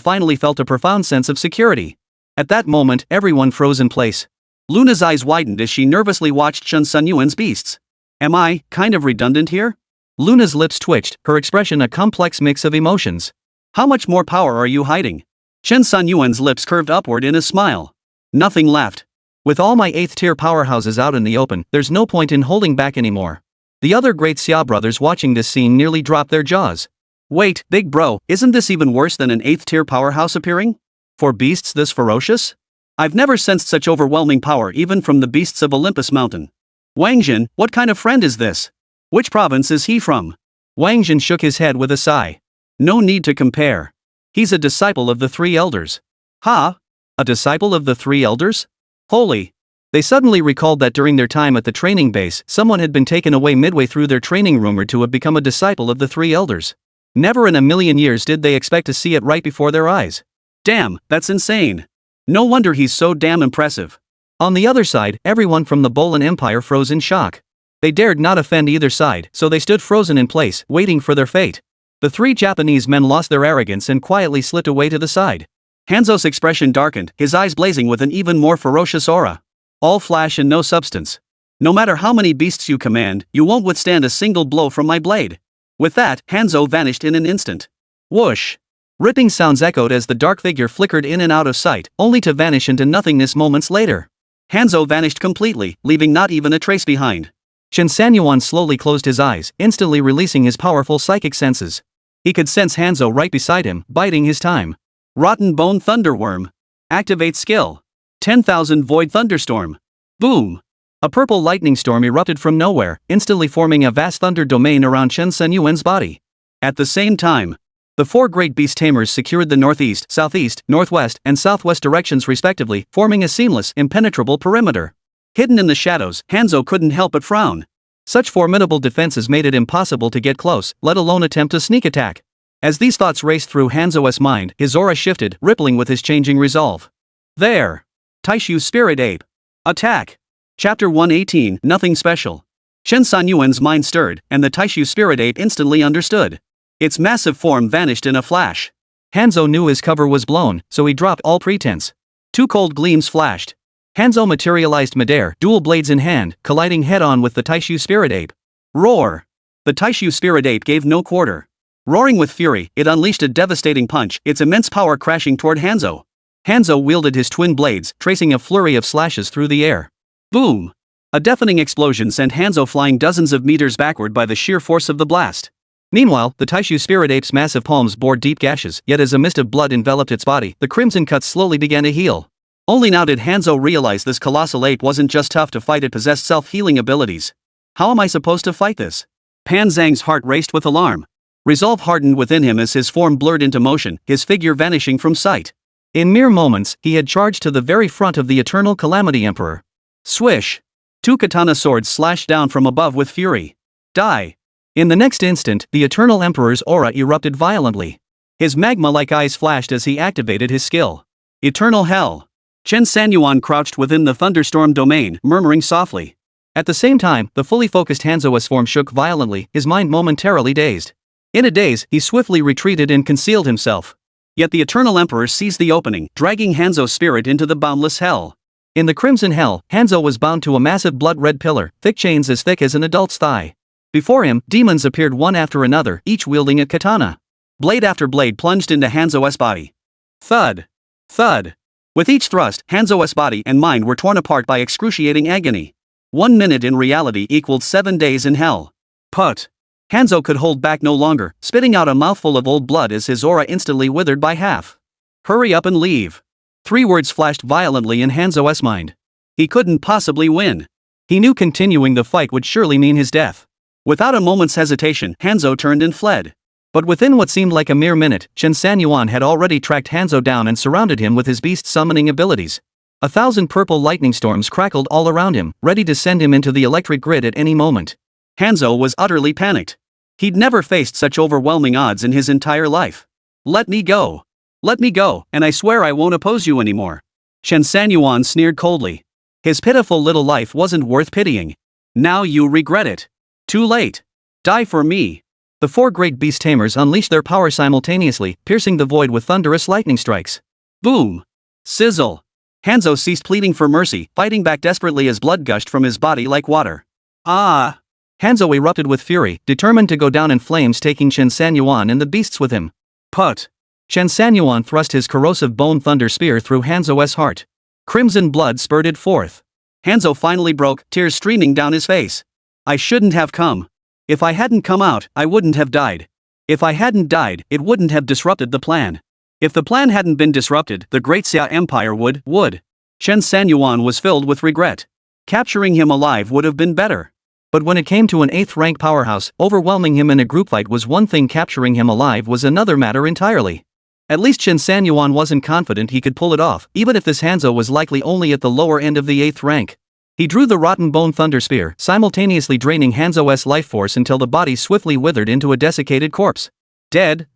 finally felt a profound sense of security. At that moment, everyone froze in place. Luna's eyes widened as she nervously watched Chen Sanyuan's beasts. Am I kind of redundant here? Luna's lips twitched, her expression a complex mix of emotions. How much more power are you hiding? Chen Sanyuan's lips curved upward in a smile. Nothing left. With all my 8th tier powerhouses out in the open, there's no point in holding back anymore. The other Great Xia brothers watching this scene nearly dropped their jaws. Wait, big bro, isn't this even worse than an 8th tier powerhouse appearing? For beasts this ferocious? I've never sensed such overwhelming power even from the beasts of Olympus Mountain. Wangjin, what kind of friend is this? Which province is he from? Wangjin shook his head with a sigh. No need to compare. He's a disciple of the 3 elders. Ha? A disciple of the 3 elders? Holy! They suddenly recalled that during their time at the training base, someone had been taken away midway through their training rumored to have become a disciple of the 3 elders. Never in a million years did they expect to see it right before their eyes. Damn, that's insane. No wonder he's so damn impressive. On the other side, everyone from the Bolan Empire froze in shock. They dared not offend either side, so they stood frozen in place, waiting for their fate. The 3 Japanese men lost their arrogance and quietly slipped away to the side. Hanzo's expression darkened, his eyes blazing with an even more ferocious aura. All flash and no substance. No matter how many beasts you command, you won't withstand a single blow from my blade. With that, Hanzo vanished in an instant. Whoosh! Ripping sounds echoed as the dark figure flickered in and out of sight, only to vanish into nothingness moments later. Hanzhou vanished completely, leaving not even a trace behind. Chen Sanyuan slowly closed his eyes, instantly releasing his powerful psychic senses. He could sense Hanzhou right beside him, biding his time. Rotten Bone Thunderworm. Activate skill. 10,000 Void Thunderstorm. Boom! A purple lightning storm erupted from nowhere, instantly forming a vast thunder domain around Chen Sanyuan's body. At the same time, the four great beast tamers secured the northeast, southeast, northwest, and southwest directions respectively, forming a seamless, impenetrable perimeter. Hidden in the shadows, Hanzhou couldn't help but frown. Such formidable defenses made it impossible to get close, let alone attempt a sneak attack. As these thoughts raced through Hanzhou's mind, his aura shifted, rippling with his changing resolve. There! Taishu Spirit Ape. Attack! Chapter 118, Nothing Special. Chen Sanyuan's mind stirred, and the Taishu Spirit Ape instantly understood. Its massive form vanished in a flash. Hanzhou knew his cover was blown, so he dropped all pretense. Two cold gleams flashed. Hanzhou materialized midair, dual blades in hand, colliding head-on with the Taishu Spirit Ape. Roar! The Taishu Spirit Ape gave no quarter. Roaring with fury, it unleashed a devastating punch, its immense power crashing toward Hanzhou. Hanzhou wielded his twin blades, tracing a flurry of slashes through the air. Boom! A deafening explosion sent Hanzhou flying dozens of meters backward by the sheer force of the blast. Meanwhile, the Taishu Spirit Ape's massive palms bore deep gashes, yet as a mist of blood enveloped its body, the crimson cuts slowly began to heal. Only now did Hanzhou realize this colossal ape wasn't just tough to fight, it possessed self-healing abilities. How am I supposed to fight this? Pan Zhang's heart raced with alarm. Resolve hardened within him as his form blurred into motion, his figure vanishing from sight. In mere moments, he had charged to the very front of the Eternal Calamity Emperor. Swish! Two katana swords slashed down from above with fury. Die! In the next instant, the Eternal Emperor's aura erupted violently. His magma-like eyes flashed as he activated his skill. Eternal Hell! Chen Sanyuan crouched within the thunderstorm domain, murmuring softly. At the same time, the fully focused Hanzhou's form shook violently, his mind momentarily dazed. In a daze, he swiftly retreated and concealed himself. Yet the Eternal Emperor seized the opening, dragging Hanzhou's spirit into the boundless hell. In the Crimson Hell, Hanzhou was bound to a massive blood-red pillar, thick chains as thick as an adult's thigh. Before him, demons appeared one after another, each wielding a katana. Blade after blade plunged into Hanzhou's body. Thud! Thud! With each thrust, Hanzhou's body and mind were torn apart by excruciating agony. 1 minute in reality equaled 7 days in hell. Put! Hanzhou could hold back no longer, spitting out a mouthful of old blood as his aura instantly withered by half. Hurry up and leave! 3 words flashed violently in Hanzhou's mind. He couldn't possibly win. He knew continuing the fight would surely mean his death. Without a moment's hesitation, Hanzhou turned and fled. But within what seemed like a mere minute, Chen Sanyuan had already tracked Hanzhou down and surrounded him with his beast summoning abilities. 1,000 purple lightning storms crackled all around him, ready to send him into the electric grid at any moment. Hanzhou was utterly panicked. He'd never faced such overwhelming odds in his entire life. Let me go. Let me go, and I swear I won't oppose you anymore. Chen Sanyuan sneered coldly. His pitiful little life wasn't worth pitying. Now you regret it. Too late. Die for me. The 4 great beast tamers unleashed their power simultaneously, piercing the void with thunderous lightning strikes. Boom! Sizzle! Hanzhou ceased pleading for mercy, fighting back desperately as blood gushed from his body like water. Ah! Hanzhou erupted with fury, determined to go down in flames, taking Chen Sanyuan and the beasts with him. Put! Chen Sanyuan thrust his corrosive bone thunder spear through Hanzhou's heart. Crimson blood spurted forth. Hanzhou finally broke, tears streaming down his face. I shouldn't have come. If I hadn't come out, I wouldn't have died. If I hadn't died, it wouldn't have disrupted the plan. If the plan hadn't been disrupted, the Great Xia Empire would. Chen Sanyuan was filled with regret. Capturing him alive would have been better. But when it came to an 8th-rank powerhouse, overwhelming him in a group fight was one thing, capturing him alive was another matter entirely. At least Chen Sanyuan wasn't confident he could pull it off, even if this Hanzhou was likely only at the lower end of the 8th rank. He drew the rotten bone thunder spear, simultaneously draining Hanzhou's life force until the body swiftly withered into a desiccated corpse. Dead?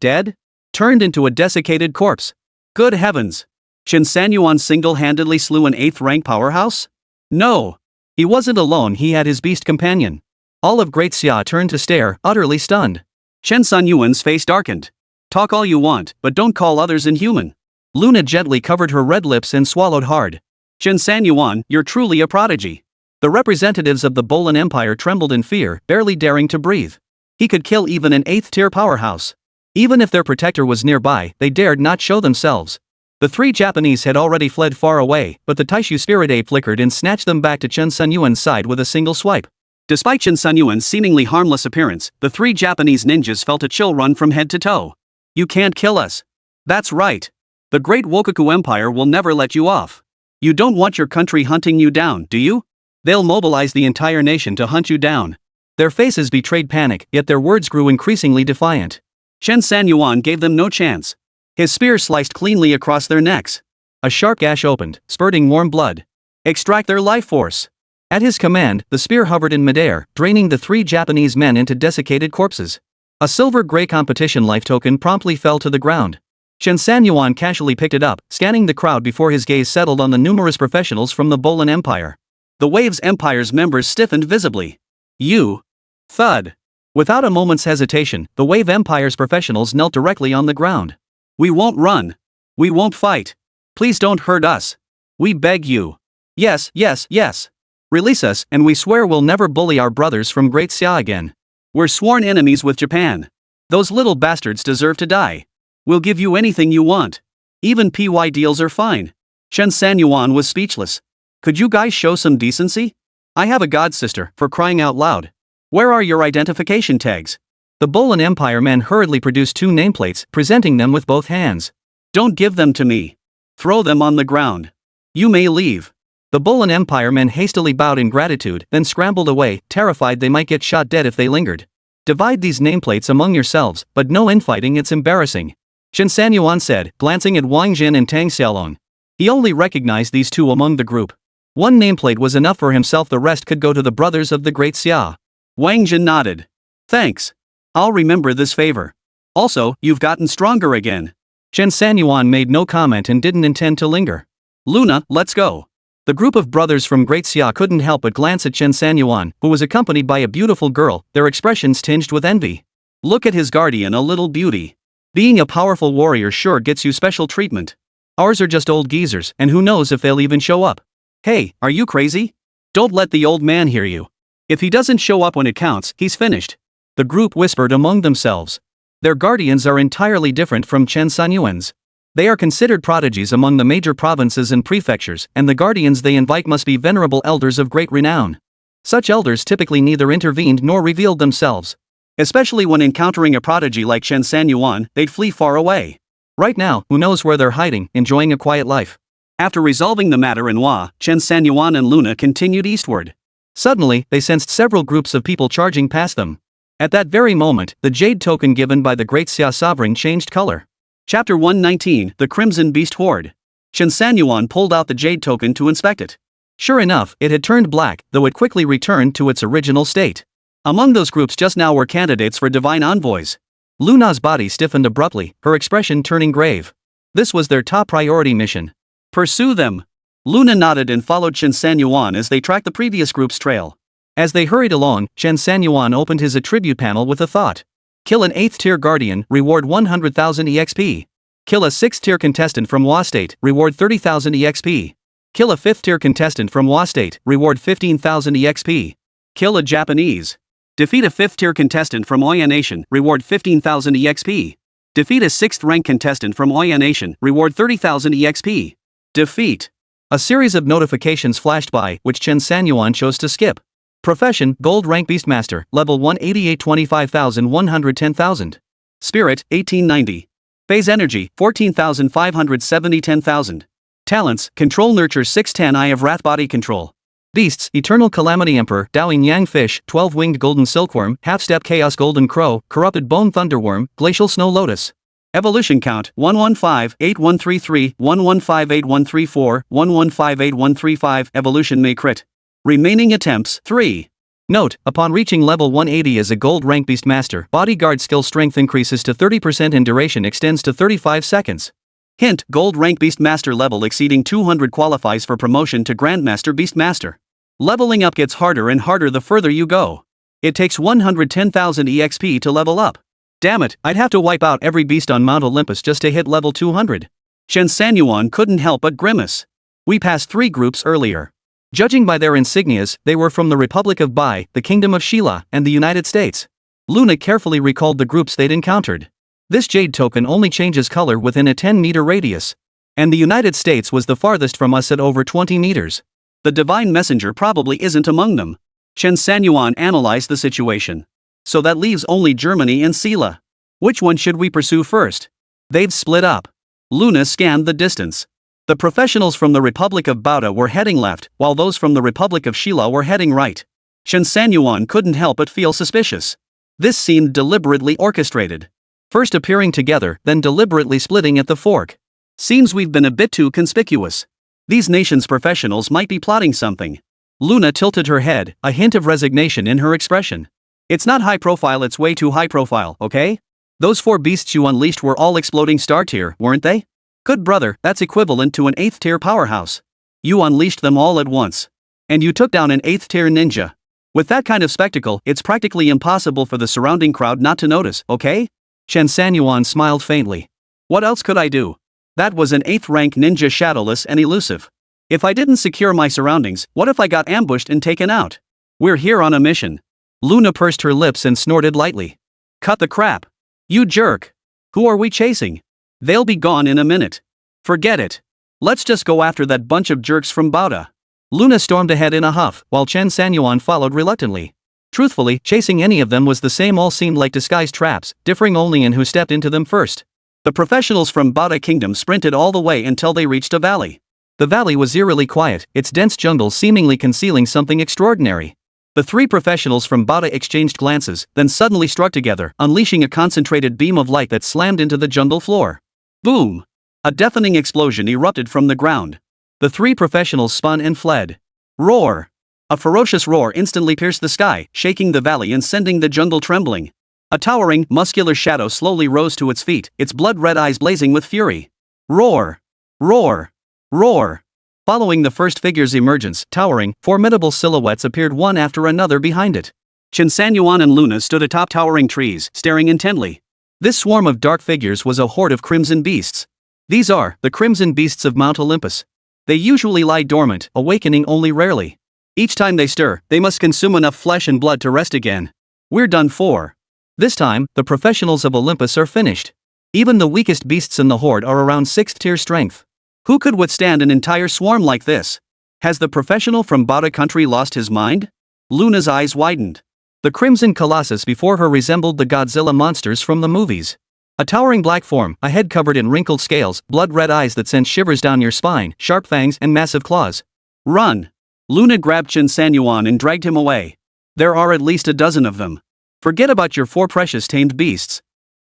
Turned into a desiccated corpse. Good heavens! Chen Sanyuan single-handedly slew an 8th-rank powerhouse? No! He wasn't alone, he had his beast companion. All of Great Xia turned to stare, utterly stunned. Chen Sanyuan's face darkened. Talk all you want, but don't call others inhuman. Luna gently covered her red lips and swallowed hard. Chen Sanyuan, you're truly a prodigy. The representatives of the Bolan Empire trembled in fear, barely daring to breathe. He could kill even an 8th-tier powerhouse. Even if their protector was nearby, they dared not show themselves. The three Japanese had already fled far away, but the Taishu spirit ape flickered and snatched them back to Chen Sanyuan's side with a single swipe. Despite Chen Sanyuan's seemingly harmless appearance, the three Japanese ninjas felt a chill run from head to toe. You can't kill us. That's right. The Great Wokoku Empire will never let you off. You don't want your country hunting you down, do you? They'll mobilize the entire nation to hunt you down. Their faces betrayed panic, yet their words grew increasingly defiant. Chen Sanyuan gave them no chance. His spear sliced cleanly across their necks. A sharp gash opened, spurting warm blood. Extract their life force. At his command, the spear hovered in midair, draining the three Japanese men into desiccated corpses. A silver-gray competition life token promptly fell to the ground. Chen Sanyuan casually picked it up, scanning the crowd before his gaze settled on the numerous professionals from the Bolan Empire. The Waves Empire's members stiffened visibly. You. Thud. Without a moment's hesitation, the Wave Empire's professionals knelt directly on the ground. We won't run. We won't fight. Please don't hurt us. We beg you. Yes, yes, yes. Release us, and we swear we'll never bully our brothers from Great Xia again. We're sworn enemies with Japan. Those little bastards deserve to die. We'll give you anything you want. Even PY deals are fine. Chen Sanyuan was speechless. Could you guys show some decency? I have a godsister, for crying out loud. Where are your identification tags? The Bolan Empire men hurriedly produced two nameplates, presenting them with both hands. Don't give them to me. Throw them on the ground. You may leave. The Bolan Empire men hastily bowed in gratitude, then scrambled away, terrified they might get shot dead if they lingered. Divide these nameplates among yourselves, but no infighting, it's embarrassing. Chen Sanyuan said, glancing at Wang Jin and Tang Xiaolong. He only recognized these two among the group. One nameplate was enough for himself, the rest could go to the brothers of the Great Xia. Wang Jin nodded. Thanks. I'll remember this favor. Also, you've gotten stronger again. Chen Sanyuan made no comment and didn't intend to linger. Luna, let's go. The group of brothers from Great Xia couldn't help but glance at Chen Sanyuan, who was accompanied by a beautiful girl, their expressions tinged with envy. Look at his guardian, a little beauty. Being a powerful warrior sure gets you special treatment. Ours are just old geezers, and who knows if they'll even show up. Hey, are you crazy? Don't let the old man hear you. If he doesn't show up when it counts, he's finished. The group whispered among themselves. Their guardians are entirely different from Chen Sanyuan's. They are considered prodigies among the major provinces and prefectures, and the guardians they invite must be venerable elders of great renown. Such elders typically neither intervened nor revealed themselves. Especially when encountering a prodigy like Chen Sanyuan, they'd flee far away. Right now, who knows where they're hiding, enjoying a quiet life. After resolving the matter in Hua, Chen Sanyuan and Luna continued eastward. Suddenly, they sensed several groups of people charging past them. At that very moment, the jade token given by the Great Xia sovereign changed color. Chapter 119, The Crimson Beast Horde. Chen Sanyuan pulled out the jade token to inspect it. Sure enough, it had turned black, though it quickly returned to its original state. Among those groups just now were candidates for divine envoys. Luna's body stiffened abruptly, her expression turning grave. This was their top priority mission. Pursue them. Luna nodded and followed Chen Sanyuan as they tracked the previous group's trail. As they hurried along, Chen Sanyuan opened his attribute panel with a thought. Kill an 8th tier guardian, reward 100,000 EXP. Kill a 6th tier contestant from Hua State, reward 30,000 EXP. Kill a 5th tier contestant from Hua State, reward 15,000 EXP. Kill a Japanese. Defeat a 5th tier contestant from Oya Nation, reward 15,000 EXP. Defeat a 6th rank contestant from Oya Nation, reward 30,000 EXP. Defeat. A series of notifications flashed by, which Chen Sanyuan chose to skip. Profession, Gold Rank Beastmaster, Level 188 25,110,000. Spirit, 1890. Phase Energy, 14,570 10,000. Talents, Control Nurture 610 Eye of Wrath Body Control. Beasts, Eternal Calamity Emperor, Dowing Yang Fish, 12-Winged Golden Silkworm, Half-Step Chaos Golden Crow, Corrupted Bone Thunderworm, Glacial Snow Lotus. Evolution count, 115-8133, 115-8134, 115-8135, Evolution may crit. Remaining attempts, 3. Note, upon reaching level 180 as a gold rank Beastmaster, bodyguard skill strength increases to 30% and duration extends to 35 seconds. Hint, gold rank Beastmaster level exceeding 200 qualifies for promotion to Grandmaster Beastmaster. Leveling up gets harder and harder the further you go. It takes 110,000 EXP to level up. Damn it, I'd have to wipe out every beast on Mount Olympus just to hit level 200. Chen Sanyuan couldn't help but grimace. We passed 3 groups earlier. Judging by their insignias, they were from the Republic of Bai, the Kingdom of Sheila, and the United States. Luna carefully recalled the groups they'd encountered. This jade token only changes color within a 10-meter radius. And the United States was the farthest from us at over 20 meters. The divine messenger probably isn't among them. Chen Sanyuan analyzed the situation. So that leaves only Germany and Sela. Which one should we pursue first? They've split up. Luna scanned the distance. The professionals from the Republic of Bauta were heading left, while those from the Republic of Shila were heading right. Chen Sanyuan couldn't help but feel suspicious. This seemed deliberately orchestrated. First appearing together, then deliberately splitting at the fork. Seems we've been a bit too conspicuous. These nations' professionals might be plotting something. Luna tilted her head, a hint of resignation in her expression. It's not high profile, it's way too high profile, okay? Those 4 beasts you unleashed were all exploding star tier, weren't they? Good brother, that's equivalent to an 8th tier powerhouse. You unleashed them all at once. And you took down an 8th tier ninja. With that kind of spectacle, it's practically impossible for the surrounding crowd not to notice, okay? Chen Sanyuan smiled faintly. What else could I do? That was an 8th rank ninja, shadowless and elusive. If I didn't secure my surroundings, what if I got ambushed and taken out? We're here on a mission. Luna pursed her lips and snorted lightly. Cut the crap. You jerk. Who are we chasing? They'll be gone in a minute. Forget it. Let's just go after that bunch of jerks from Bauta. Luna stormed ahead in a huff, while Chen Sanyuan followed reluctantly. Truthfully, chasing any of them was the same. All seemed like disguised traps, differing only in who stepped into them first. The professionals from Bauta Kingdom sprinted all the way until they reached a valley. The valley was eerily quiet, its dense jungle seemingly concealing something extraordinary. The 3 professionals from Bauta exchanged glances, then suddenly struck together, unleashing a concentrated beam of light that slammed into the jungle floor. Boom! A deafening explosion erupted from the ground. The 3 professionals spun and fled. Roar! A ferocious roar instantly pierced the sky, shaking the valley and sending the jungle trembling. A towering, muscular shadow slowly rose to its feet, its blood-red eyes blazing with fury. Roar! Roar! Roar! Following the first figure's emergence, towering, formidable silhouettes appeared one after another behind it. Chen Sanyuan and Luna stood atop towering trees, staring intently. This swarm of dark figures was a horde of crimson beasts. These are the crimson beasts of Mount Olympus. They usually lie dormant, awakening only rarely. Each time they stir, they must consume enough flesh and blood to rest again. We're done for. This time, the professionals of Olympus are finished. Even the weakest beasts in the horde are around 6th tier strength. Who could withstand an entire swarm like this? Has the professional from Bauta country lost his mind? Luna's eyes widened. The crimson colossus before her resembled the Godzilla monsters from the movies. A towering black form, a head covered in wrinkled scales, blood-red eyes that sent shivers down your spine, sharp fangs and massive claws. Run! Luna grabbed Chen Sanyuan and dragged him away. There are at least a dozen of them. Forget about your 4 precious tamed beasts.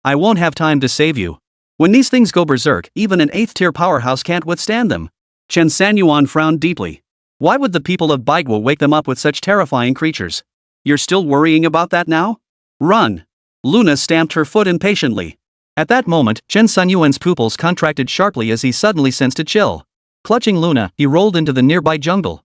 I won't have time to save you. When these things go berserk, even an 8th tier powerhouse can't withstand them. Chen Sanyuan frowned deeply. Why would the people of Baigua wake them up with such terrifying creatures? You're still worrying about that now? Run! Luna stamped her foot impatiently. At that moment, Chen Sanyuan's pupils contracted sharply as he suddenly sensed a chill. Clutching Luna, he rolled into the nearby jungle.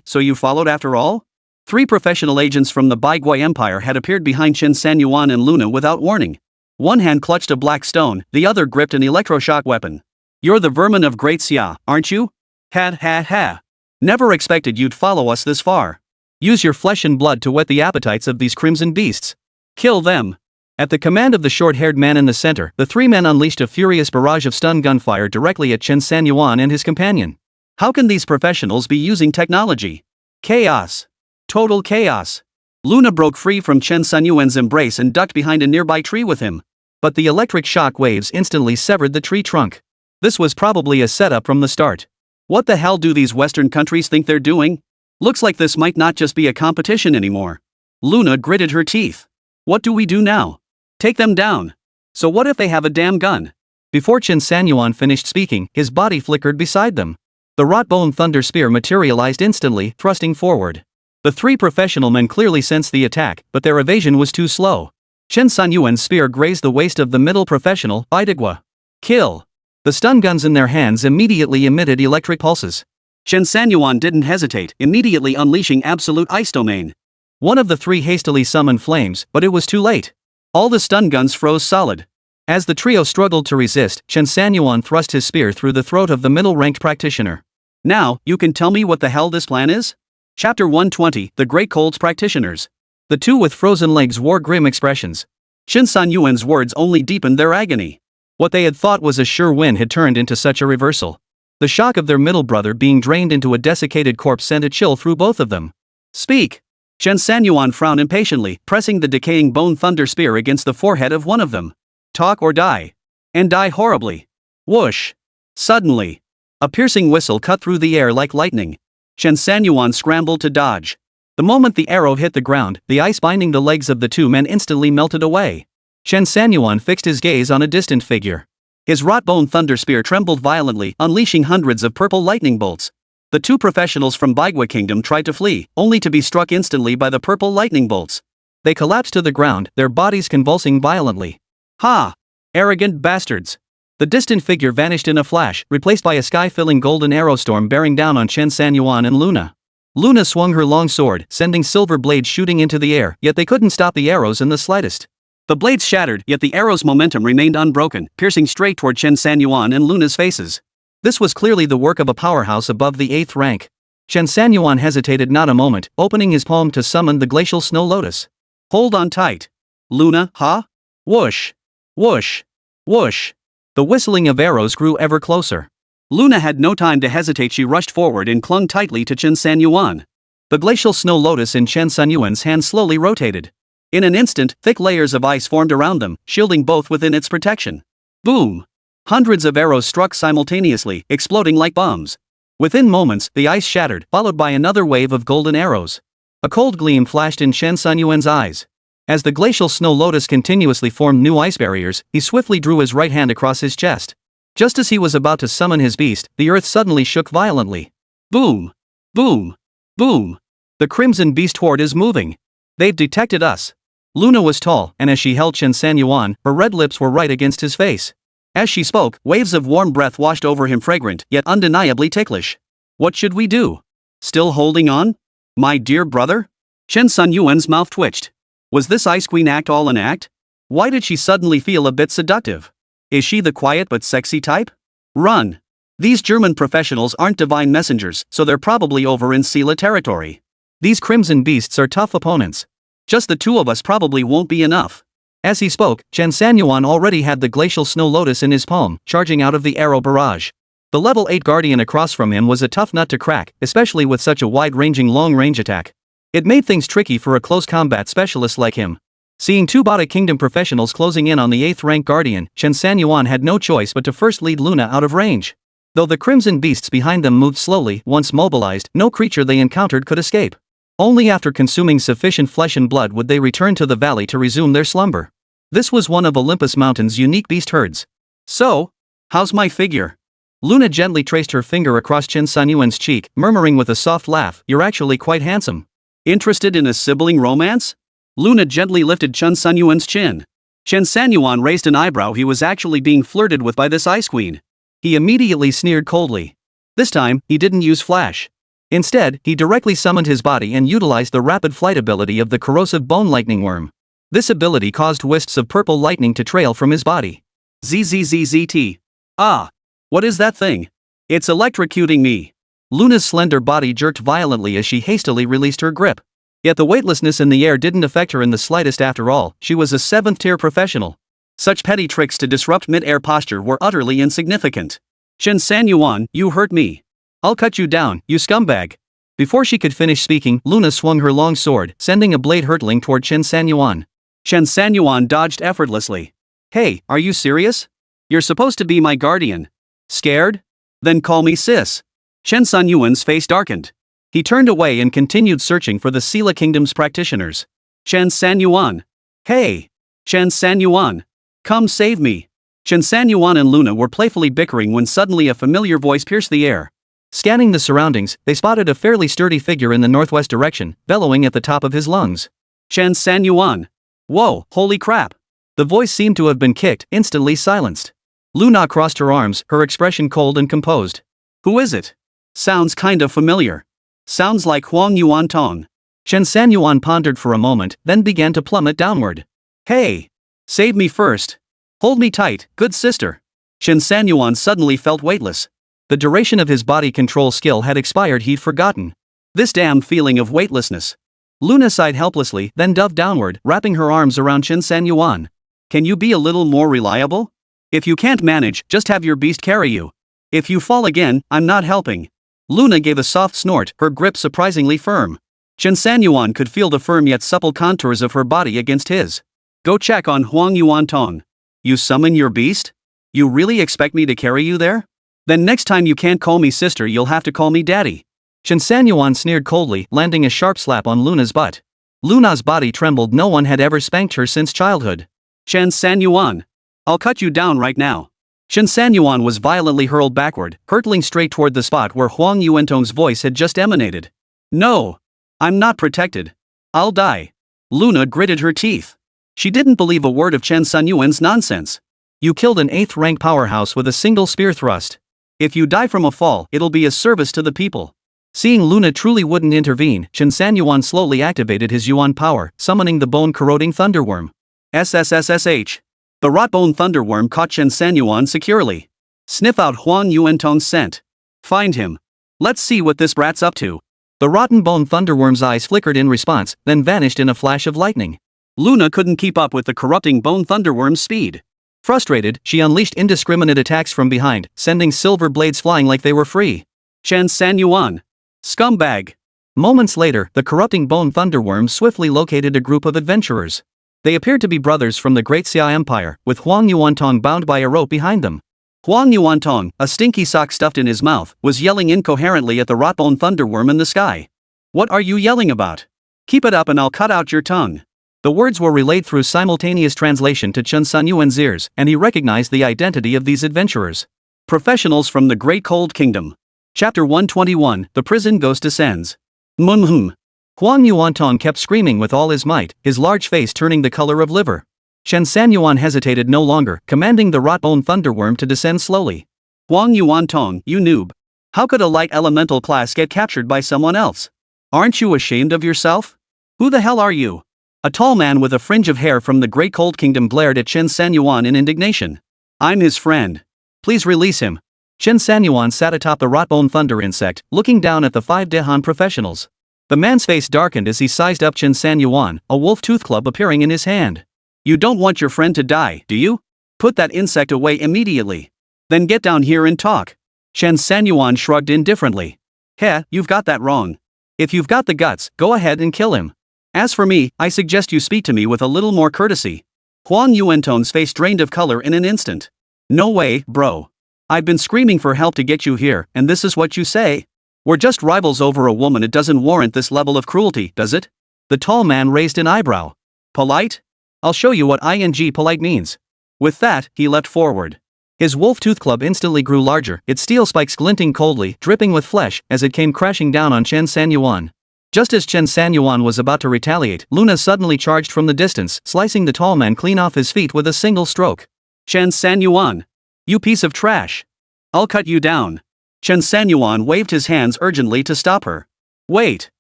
So you followed after all? 3 professional agents from the Baigua Empire had appeared behind Chen Sanyuan and Luna without warning. One hand clutched a black stone, the other gripped an electroshock weapon. You're the vermin of Great Xia, aren't you? Ha. Never expected you'd follow us this far. Use your flesh and blood to whet the appetites of these crimson beasts. Kill them. At the command of the short-haired man in the center, the 3 men unleashed a furious barrage of stun gunfire directly at Chen Sanyuan and his companion. How can these professionals be using technology? Chaos. Total chaos. Luna broke free from Chen Sanyuan's embrace and ducked behind a nearby tree with him. But the electric shock waves instantly severed the tree trunk. This was probably a setup from the start. What the hell do these Western countries think they're doing? Looks like this might not just be a competition anymore. Luna gritted her teeth. What do we do now? Take them down. So what if they have a damn gun? Before Chen Sanyuan finished speaking, his body flickered beside them. The wrought-bone thunder spear materialized instantly, thrusting forward. The 3 professional men clearly sensed the attack, but their evasion was too slow. Chen Sanyuan's spear grazed the waist of the middle professional, Baigua. Kill! The stun guns in their hands immediately emitted electric pulses. Chen Sanyuan didn't hesitate, immediately unleashing absolute ice domain. One of the 3 hastily summoned flames, but it was too late. All the stun guns froze solid. As the trio struggled to resist, Chen Sanyuan thrust his spear through the throat of the middle-ranked practitioner. Now, you can tell me what the hell this plan is? Chapter 120, The Great Cold's Practitioners. The 2 with frozen legs wore grim expressions. Chen Sanyuan's words only deepened their agony. What they had thought was a sure win had turned into such a reversal. The shock of their middle brother being drained into a desiccated corpse sent a chill through both of them. Speak! Chen Sanyuan frowned impatiently, pressing the decaying bone thunder spear against the forehead of one of them. Talk or die. And die horribly. Whoosh! Suddenly, a piercing whistle cut through the air like lightning. Chen Sanyuan scrambled to dodge. The moment the arrow hit the ground, the ice binding the legs of the two men instantly melted away. Chen Sanyuan fixed his gaze on a distant figure. His wrought bone thunder spear trembled violently, unleashing hundreds of purple lightning bolts. The two professionals from Baigua Kingdom tried to flee, only to be struck instantly by the purple lightning bolts. They collapsed to the ground, their bodies convulsing violently. Ha! Arrogant bastards! The distant figure vanished in a flash, replaced by a sky-filling golden arrow storm bearing down on Chen Sanyuan and Luna. Luna swung her long sword, sending silver blades shooting into the air, yet they couldn't stop the arrows in the slightest. The blades shattered, yet the arrow's momentum remained unbroken, piercing straight toward Chen Sanyuan and Luna's faces. This was clearly the work of a powerhouse above the 8th rank. Chen Sanyuan hesitated not a moment, opening his palm to summon the glacial snow lotus. Hold on tight. Luna, huh? Whoosh! Whoosh! Whoosh! The whistling of arrows grew ever closer. Luna had no time to hesitate. She rushed forward and clung tightly to Chen Sanyuan. The glacial snow lotus in Chen Sanyuan's hand slowly rotated. In an instant, thick layers of ice formed around them, shielding both within its protection. Boom! Hundreds of arrows struck simultaneously, exploding like bombs. Within moments, the ice shattered, followed by another wave of golden arrows. A cold gleam flashed in Chen Sanyuan's eyes. As the glacial snow lotus continuously formed new ice barriers, he swiftly drew his right hand across his chest. Just as he was about to summon his beast, the earth suddenly shook violently. Boom! Boom! Boom! The Crimson Beast horde is moving. They've detected us. Luna was tall, and as she held Chen Sanyuan, her red lips were right against his face. As she spoke, waves of warm breath washed over him, fragrant, yet undeniably ticklish. What should we do? Still holding on? My dear brother? Chen Sanyuan's mouth twitched. Was this Ice Queen act all an act? Why did she suddenly feel a bit seductive? Is she the quiet but sexy type? Run! These German professionals aren't divine messengers, so they're probably over in Sela territory. These Crimson Beasts are tough opponents. Just the two of us probably won't be enough. As he spoke, Chen Sanyuan already had the glacial snow lotus in his palm, charging out of the arrow barrage. The level 8 guardian across from him was a tough nut to crack, especially with such a wide-ranging long-range attack. It made things tricky for a close combat specialist like him. Seeing two Bata Kingdom professionals closing in on the 8th rank guardian, Chen Sanyuan had no choice but to first lead Luna out of range. Though the Crimson Beasts behind them moved slowly, once mobilized, no creature they encountered could escape. Only after consuming sufficient flesh and blood would they return to the valley to resume their slumber. This was one of Olympus Mountain's unique beast herds. So, how's my figure? Luna gently traced her finger across Chen Sanyuan's cheek, murmuring with a soft laugh, "You're actually quite handsome." Interested in a sibling romance? Luna gently lifted Chen Sanyuan's chin. Chen Sanyuan raised an eyebrow. He was actually being flirted with by this Ice Queen. He immediately sneered coldly. This time, he didn't use flash. Instead, he directly summoned his body and utilized the rapid flight ability of the corrosive bone lightning worm. This ability caused wisps of purple lightning to trail from his body. ZZZZT. Ah! What is that thing? It's electrocuting me. Luna's slender body jerked violently as she hastily released her grip. Yet the weightlessness in the air didn't affect her in the slightest. After all, she was a 7th-tier professional. Such petty tricks to disrupt mid-air posture were utterly insignificant. Chen Sanyuan, you hurt me. I'll cut you down, you scumbag. Before she could finish speaking, Luna swung her long sword, sending a blade hurtling toward Chen Sanyuan. Chen Sanyuan dodged effortlessly. Hey, are you serious? You're supposed to be my guardian. Scared? Then call me sis. Chen Sanyuan's face darkened. He turned away and continued searching for the Sela Kingdom's practitioners. Chen Sanyuan. Hey! Chen Sanyuan. Come save me. Chen Sanyuan and Luna were playfully bickering when suddenly a familiar voice pierced the air. Scanning the surroundings, they spotted a fairly sturdy figure in the northwest direction, bellowing at the top of his lungs. Chen Sanyuan. Whoa, holy crap. The voice seemed to have been kicked, instantly silenced. Luna crossed her arms, her expression cold and composed. Who is it? Sounds kinda familiar. Sounds like Huang Yuan Tong. Chen Sanyuan pondered for a moment, then began to plummet downward. Hey! Save me first. Hold me tight, good sister. Chen Sanyuan suddenly felt weightless. The duration of his body control skill had expired. He'd forgotten. This damn feeling of weightlessness. Luna sighed helplessly, then dove downward, wrapping her arms around Chen Sanyuan. Can you be a little more reliable? If you can't manage, just have your beast carry you. If you fall again, I'm not helping. Luna gave a soft snort, her grip surprisingly firm. Chen Sanyuan could feel the firm yet supple contours of her body against his. Go check on Huang Yuantong. You summon your beast? You really expect me to carry you there? Then next time you can't call me sister, you'll have to call me daddy. Chen Sanyuan sneered coldly, landing a sharp slap on Luna's butt. Luna's body trembled. No one had ever spanked her since childhood. Chen Sanyuan. I'll cut you down right now. Chen Sanyuan was violently hurled backward, hurtling straight toward the spot where Huang Yuantong's voice had just emanated. No. I'm not protected. I'll die. Luna gritted her teeth. She didn't believe a word of Chen Sanyuan's nonsense. You killed an 8th rank powerhouse with a single spear thrust. If you die from a fall, it'll be a service to the people. Seeing Luna truly wouldn't intervene, Chen Sanyuan slowly activated his Yuan power, summoning the bone-corroding thunderworm. SSSSH. The rot-bone thunderworm caught Chen Sanyuan securely. Sniff out Huang Yuantong's scent. Find him. Let's see what this brat's up to. The rotten bone thunderworm's eyes flickered in response, then vanished in a flash of lightning. Luna couldn't keep up with the corrupting bone thunderworm's speed. Frustrated, she unleashed indiscriminate attacks from behind, sending silver blades flying like they were free. Chen Sanyuan. Scumbag. Moments later, the corrupting bone thunderworm swiftly located a group of adventurers. They appeared to be brothers from the Great Xia Empire, with Huang Yuantong bound by a rope behind them. Huang Yuantong, a stinky sock stuffed in his mouth, was yelling incoherently at the rot-bone thunderworm in the sky. What are you yelling about? Keep it up and I'll cut out your tongue. The words were relayed through simultaneous translation to Chen Sanyuan's ears, and he recognized the identity of these adventurers. Professionals from the Great Cold Kingdom. Chapter 121, The Prison Ghost Descends. Mumhum. Huang Yuantong kept screaming with all his might, his large face turning the color of liver. Chen Sanyuan hesitated no longer, commanding the rot-bone thunderworm to descend slowly. Huang Yuantong, you noob. How could a light elemental class get captured by someone else? Aren't you ashamed of yourself? Who the hell are you? A tall man with a fringe of hair from the Great Cold Kingdom glared at Chen Sanyuan in indignation. I'm his friend. Please release him. Chen Sanyuan sat atop the rot-bone thunder insect, looking down at the 5 Dehan professionals. The man's face darkened as he sized up Chen Sanyuan, a wolf tooth club appearing in his hand. You don't want your friend to die, do you? Put that insect away immediately. Then get down here and talk. Chen Sanyuan shrugged indifferently. Heh, you've got that wrong. If you've got the guts, go ahead and kill him. As for me, I suggest you speak to me with a little more courtesy. Huang Yuantong's face drained of color in an instant. No way, bro. I've been screaming for help to get you here, and this is what you say? We're just rivals over a woman. It doesn't warrant this level of cruelty, does it? The tall man raised an eyebrow. Polite? I'll show you what ing polite means. With that, he leapt forward. His wolf tooth club instantly grew larger, its steel spikes glinting coldly, dripping with flesh, as it came crashing down on Chen Sanyuan. Just as Chen Sanyuan was about to retaliate, Luna suddenly charged from the distance, slicing the tall man clean off his feet with a single stroke. Chen Sanyuan. You piece of trash. I'll cut you down. Chen Sanyuan waved his hands urgently to stop her. Wait.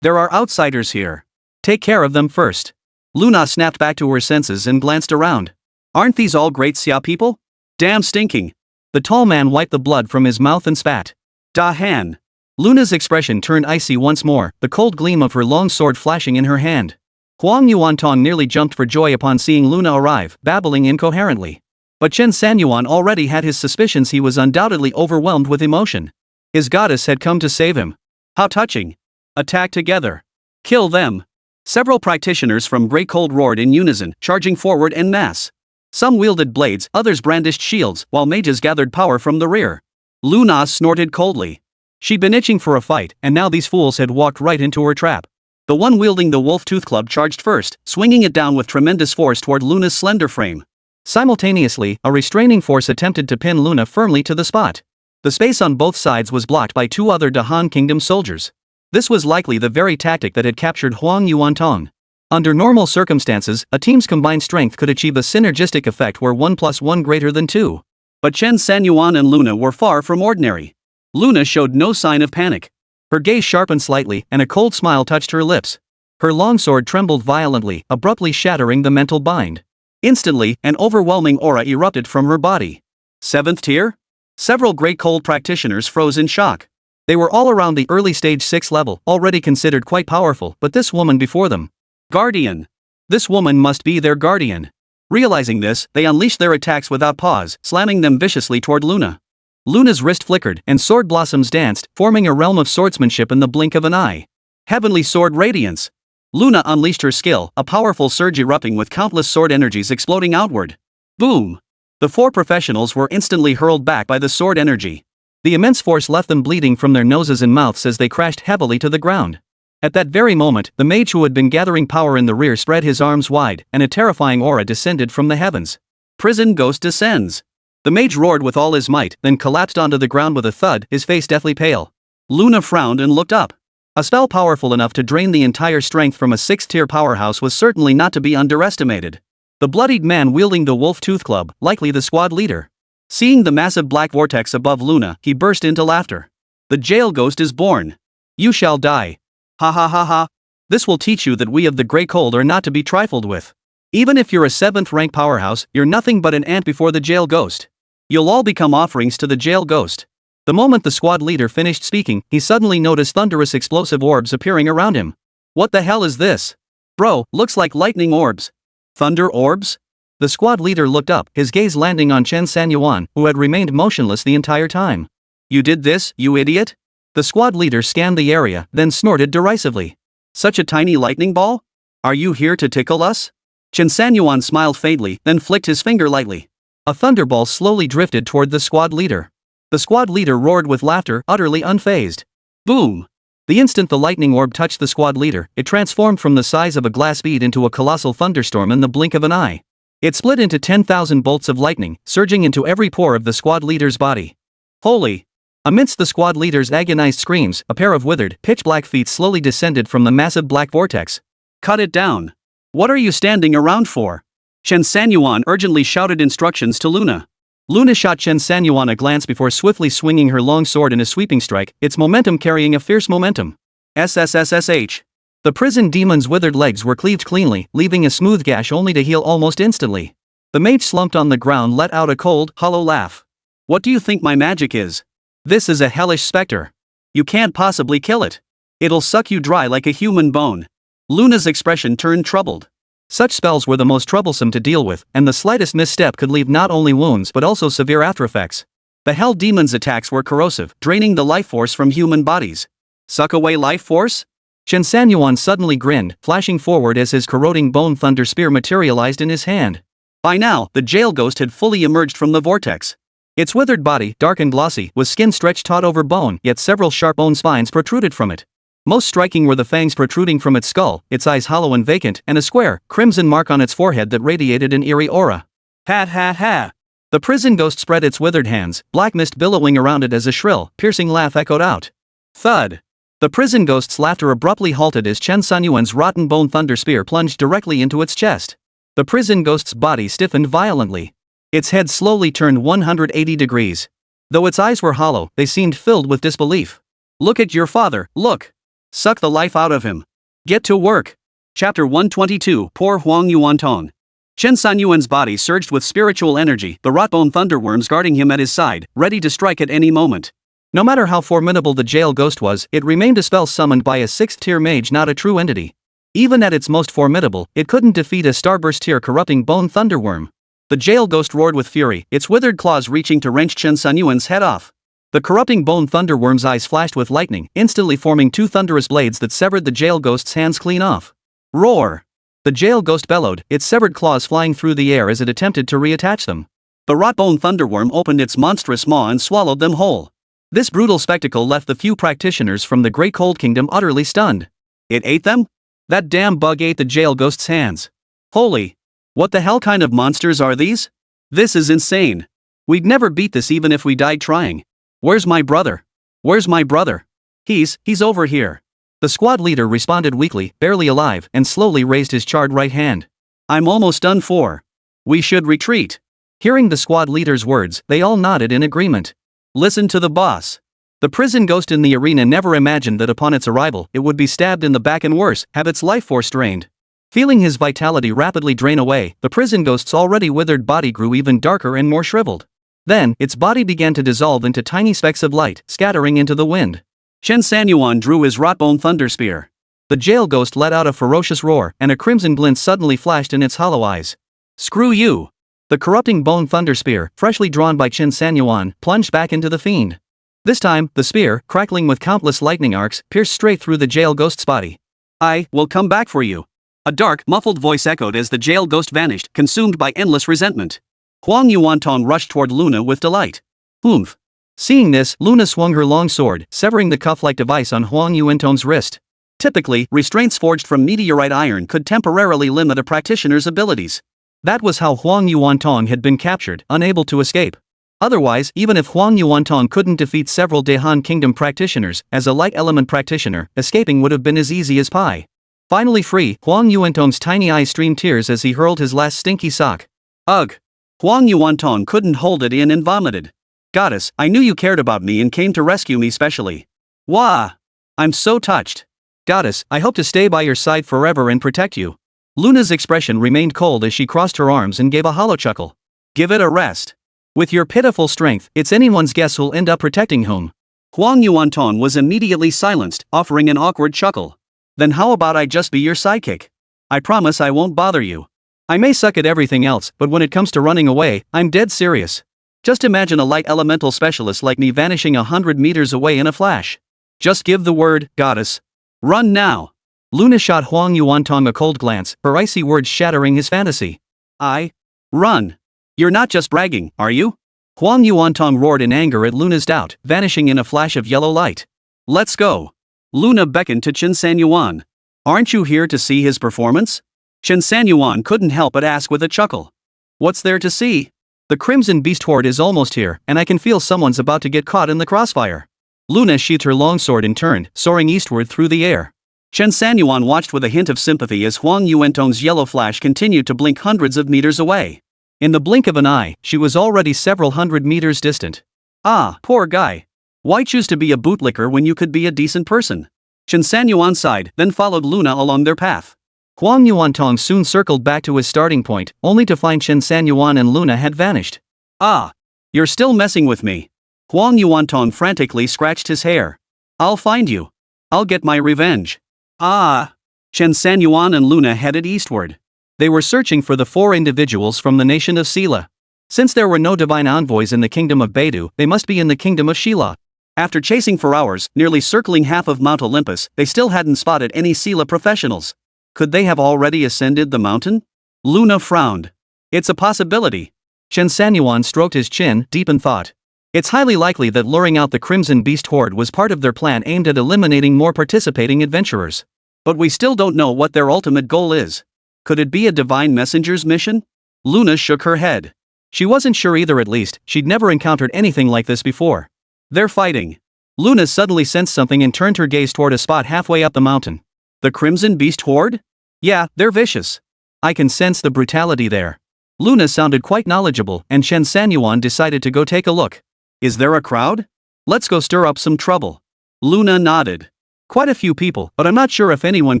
There are outsiders here. Take care of them first. Luna snapped back to her senses and glanced around. Aren't these all Great Xia people? Damn stinking. The tall man wiped the blood from his mouth and spat. Da Han. Luna's expression turned icy once more, the cold gleam of her long sword flashing in her hand. Huang Yuantong nearly jumped for joy upon seeing Luna arrive, babbling incoherently. But Chen Sanyuan already had his suspicions. He was undoubtedly overwhelmed with emotion. His goddess had come to save him. How touching. Attack together. Kill them. Several practitioners from Great Cold roared in unison, charging forward en masse. Some wielded blades, others brandished shields, while mages gathered power from the rear. Luna snorted coldly. She'd been itching for a fight, and now these fools had walked right into her trap. The one wielding the wolf tooth club charged first, swinging it down with tremendous force toward Luna's slender frame. Simultaneously, a restraining force attempted to pin Luna firmly to the spot. The space on both sides was blocked by 2 other Dahan Kingdom soldiers. This was likely the very tactic that had captured Huang Yuantong. Under normal circumstances, a team's combined strength could achieve a synergistic effect where 1 + 1 greater than 2. But Chen Sanyuan and Luna were far from ordinary. Luna showed no sign of panic. Her gaze sharpened slightly, and a cold smile touched her lips. Her longsword trembled violently, abruptly shattering the mental bind. Instantly, an overwhelming aura erupted from her body. 7th tier? Several Great Cold practitioners froze in shock. They were all around the early stage 6 level, already considered quite powerful, but this woman before them. Guardian. This woman must be their guardian. Realizing this, they unleashed their attacks without pause, slamming them viciously toward Luna. Luna's wrist flickered, and sword blossoms danced, forming a realm of swordsmanship in the blink of an eye. Heavenly Sword Radiance. Luna unleashed her skill, a powerful surge erupting with countless sword energies exploding outward. Boom! The four professionals were instantly hurled back by the sword energy. The immense force left them bleeding from their noses and mouths as they crashed heavily to the ground. At that very moment, the mage who had been gathering power in the rear spread his arms wide, and a terrifying aura descended from the heavens. Prison Ghost descends. The mage roared with all his might, then collapsed onto the ground with a thud, his face deathly pale. Luna frowned and looked up. A spell powerful enough to drain the entire strength from a 6th-tier powerhouse was certainly not to be underestimated. The bloodied man wielding the wolf tooth club, likely the squad leader. Seeing the massive black vortex above Luna, he burst into laughter. The jail ghost is born. You shall die. Ha ha ha ha. This will teach you that we of the Grey Cold are not to be trifled with. Even if you're a 7th-rank powerhouse, you're nothing but an ant before the jail ghost. You'll all become offerings to the jail ghost. The moment the squad leader finished speaking, he suddenly noticed thunderous explosive orbs appearing around him. What the hell is this? Bro, looks like lightning orbs. Thunder orbs? The squad leader looked up, his gaze landing on Chen Sanyuan, who had remained motionless the entire time. You did this, you idiot? The squad leader scanned the area, then snorted derisively. Such a tiny lightning ball? Are you here to tickle us? Chen Sanyuan smiled faintly, then flicked his finger lightly. A thunderball slowly drifted toward the squad leader. The squad leader roared with laughter, utterly unfazed. Boom! The instant the lightning orb touched the squad leader, it transformed from the size of a glass bead into a colossal thunderstorm in the blink of an eye. It split into 10,000 bolts of lightning, surging into every pore of the squad leader's body. Holy! Amidst the squad leader's agonized screams, a pair of withered, pitch-black feet slowly descended from the massive black vortex. Cut it down. What are you standing around for? Chen Sanyuan urgently shouted instructions to Luna. Luna shot Chen Sanyuan a glance before swiftly swinging her long sword in a sweeping strike, its momentum carrying a fierce momentum. SSSSH. The prison demon's withered legs were cleaved cleanly, leaving a smooth gash only to heal almost instantly. The mage slumped on the ground, let out a cold, hollow laugh. What do you think my magic is? This is a hellish specter. You can't possibly kill it. It'll suck you dry like a human bone. Luna's expression turned troubled. Such spells were the most troublesome to deal with, and the slightest misstep could leave not only wounds but also severe aftereffects. The hell demon's attacks were corrosive, draining the life force from human bodies. Suck away life force? Chen Sanyuan suddenly grinned, flashing forward as his corroding bone thunder spear materialized in his hand. By now, the jail ghost had fully emerged from the vortex. Its withered body, dark and glossy, was skin stretched taut over bone, yet several sharp bone spines protruded from it. Most striking were the fangs protruding from its skull, its eyes hollow and vacant, and a square, crimson mark on its forehead that radiated an eerie aura. Ha ha ha! The prison ghost spread its withered hands, black mist billowing around it as a shrill, piercing laugh echoed out. Thud! The prison ghost's laughter abruptly halted as Chen Sanyuan's rotten bone thunder spear plunged directly into its chest. The prison ghost's body stiffened violently. Its head slowly turned 180 degrees. Though its eyes were hollow, they seemed filled with disbelief. Look at your father, look! Suck the life out of him. Get to work. Chapter 122. Poor Huang Yuantong. Chen Sanyuan's body surged with spiritual energy, the rotbone thunderworms guarding him at his side, ready to strike at any moment. No matter how formidable the jail ghost was, it remained a spell summoned by a 6th-tier mage, not a true entity. Even at its most formidable, it couldn't defeat a starburst-tier corrupting bone thunderworm. The jail ghost roared with fury, its withered claws reaching to wrench Chen Sanyuan's head off. The corrupting bone thunderworm's eyes flashed with lightning, instantly forming two thunderous blades that severed the jail ghost's hands clean off. Roar! The jail ghost bellowed, its severed claws flying through the air as it attempted to reattach them. The rotbone thunderworm opened its monstrous maw and swallowed them whole. This brutal spectacle left the few practitioners from the Great Cold Kingdom utterly stunned. It ate them? That damn bug ate the jail ghost's hands. Holy! What the hell kind of monsters are these? This is insane. We'd never beat this even if we died trying. Where's my brother? Where's my brother? He's over here. The squad leader responded weakly, barely alive, and slowly raised his charred right hand. I'm almost done for. We should retreat. Hearing the squad leader's words, they all nodded in agreement. Listen to the boss. The prison ghost in the arena never imagined that upon its arrival, it would be stabbed in the back and worse, have its life force drained. Feeling his vitality rapidly drain away, the prison ghost's already withered body grew even darker and more shriveled. Then, its body began to dissolve into tiny specks of light, scattering into the wind. Chen Sanyuan drew his rotbone thunder spear. The jail ghost let out a ferocious roar, and a crimson glint suddenly flashed in its hollow eyes. Screw you. The corrupting bone thunder spear, freshly drawn by Chen Sanyuan, plunged back into the fiend. This time, the spear, crackling with countless lightning arcs, pierced straight through the jail ghost's body. I will come back for you. A dark, muffled voice echoed as the jail ghost vanished, consumed by endless resentment. Huang Yuantong rushed toward Luna with delight. Oomph. Seeing this, Luna swung her long sword, severing the cuff-like device on Huang Yuantong's wrist. Typically, restraints forged from meteorite iron could temporarily limit a practitioner's abilities. That was how Huang Yuantong had been captured, unable to escape. Otherwise, even if Huang Yuantong couldn't defeat several Dehan Kingdom practitioners, as a light element practitioner, escaping would have been as easy as pie. Finally free, Huang Yuantong's tiny eyes streamed tears as he hurled his last stinky sock. Ugh. Huang Yuantong couldn't hold it in and vomited. Goddess, I knew you cared about me and came to rescue me specially. Wah! I'm so touched. Goddess, I hope to stay by your side forever and protect you. Luna's expression remained cold as she crossed her arms and gave a hollow chuckle. Give it a rest. With your pitiful strength, it's anyone's guess who'll end up protecting whom. Huang Yuantong was immediately silenced, offering an awkward chuckle. Then how about I just be your sidekick? I promise I won't bother you. I may suck at everything else, but when it comes to running away, I'm dead serious. Just imagine a light elemental specialist like me vanishing 100 meters away in a flash. Just give the word, goddess. Run now. Luna shot Huang Yuantong a cold glance, her icy words shattering his fantasy. Run. You're not just bragging, are you? Huang Yuantong roared in anger at Luna's doubt, vanishing in a flash of yellow light. Let's go. Luna beckoned to Chen Sanyuan. Aren't you here to see his performance? Chen Sanyuan couldn't help but ask with a chuckle. What's there to see? The Crimson Beast Horde is almost here, and I can feel someone's about to get caught in the crossfire. Luna sheathed her longsword and turned, soaring eastward through the air. Chen Sanyuan watched with a hint of sympathy as Huang Yuantong's yellow flash continued to blink hundreds of meters away. In the blink of an eye, she was already several hundred meters distant. Ah, poor guy. Why choose to be a bootlicker when you could be a decent person? Chen Sanyuan sighed, then followed Luna along their path. Huang Yuantong soon circled back to his starting point, only to find Chen Sanyuan and Luna had vanished. Ah, you're still messing with me. Huang Yuantong frantically scratched his hair. I'll find you. I'll get my revenge. Chen Sanyuan and Luna headed eastward. They were searching for the 4 individuals from the nation of Sela. Since there were no divine envoys in the kingdom of Beidou, they must be in the kingdom of Shila. After chasing for hours, nearly circling half of Mount Olympus, they still hadn't spotted any Sela professionals. Could they have already ascended the mountain? Luna frowned. It's a possibility. Chen Sanyuan stroked his chin, deep in thought. It's highly likely that luring out the Crimson Beast Horde was part of their plan aimed at eliminating more participating adventurers. But we still don't know what their ultimate goal is. Could it be a divine messenger's mission? Luna shook her head. She wasn't sure either. At least, she'd never encountered anything like this before. They're fighting. Luna suddenly sensed something and turned her gaze toward a spot halfway up the mountain. The Crimson Beast Horde? Yeah, they're vicious. I can sense the brutality there. Luna sounded quite knowledgeable, and Chen Sanyuan decided to go take a look. Is there a crowd? Let's go stir up some trouble. Luna nodded. Quite a few people, but I'm not sure if anyone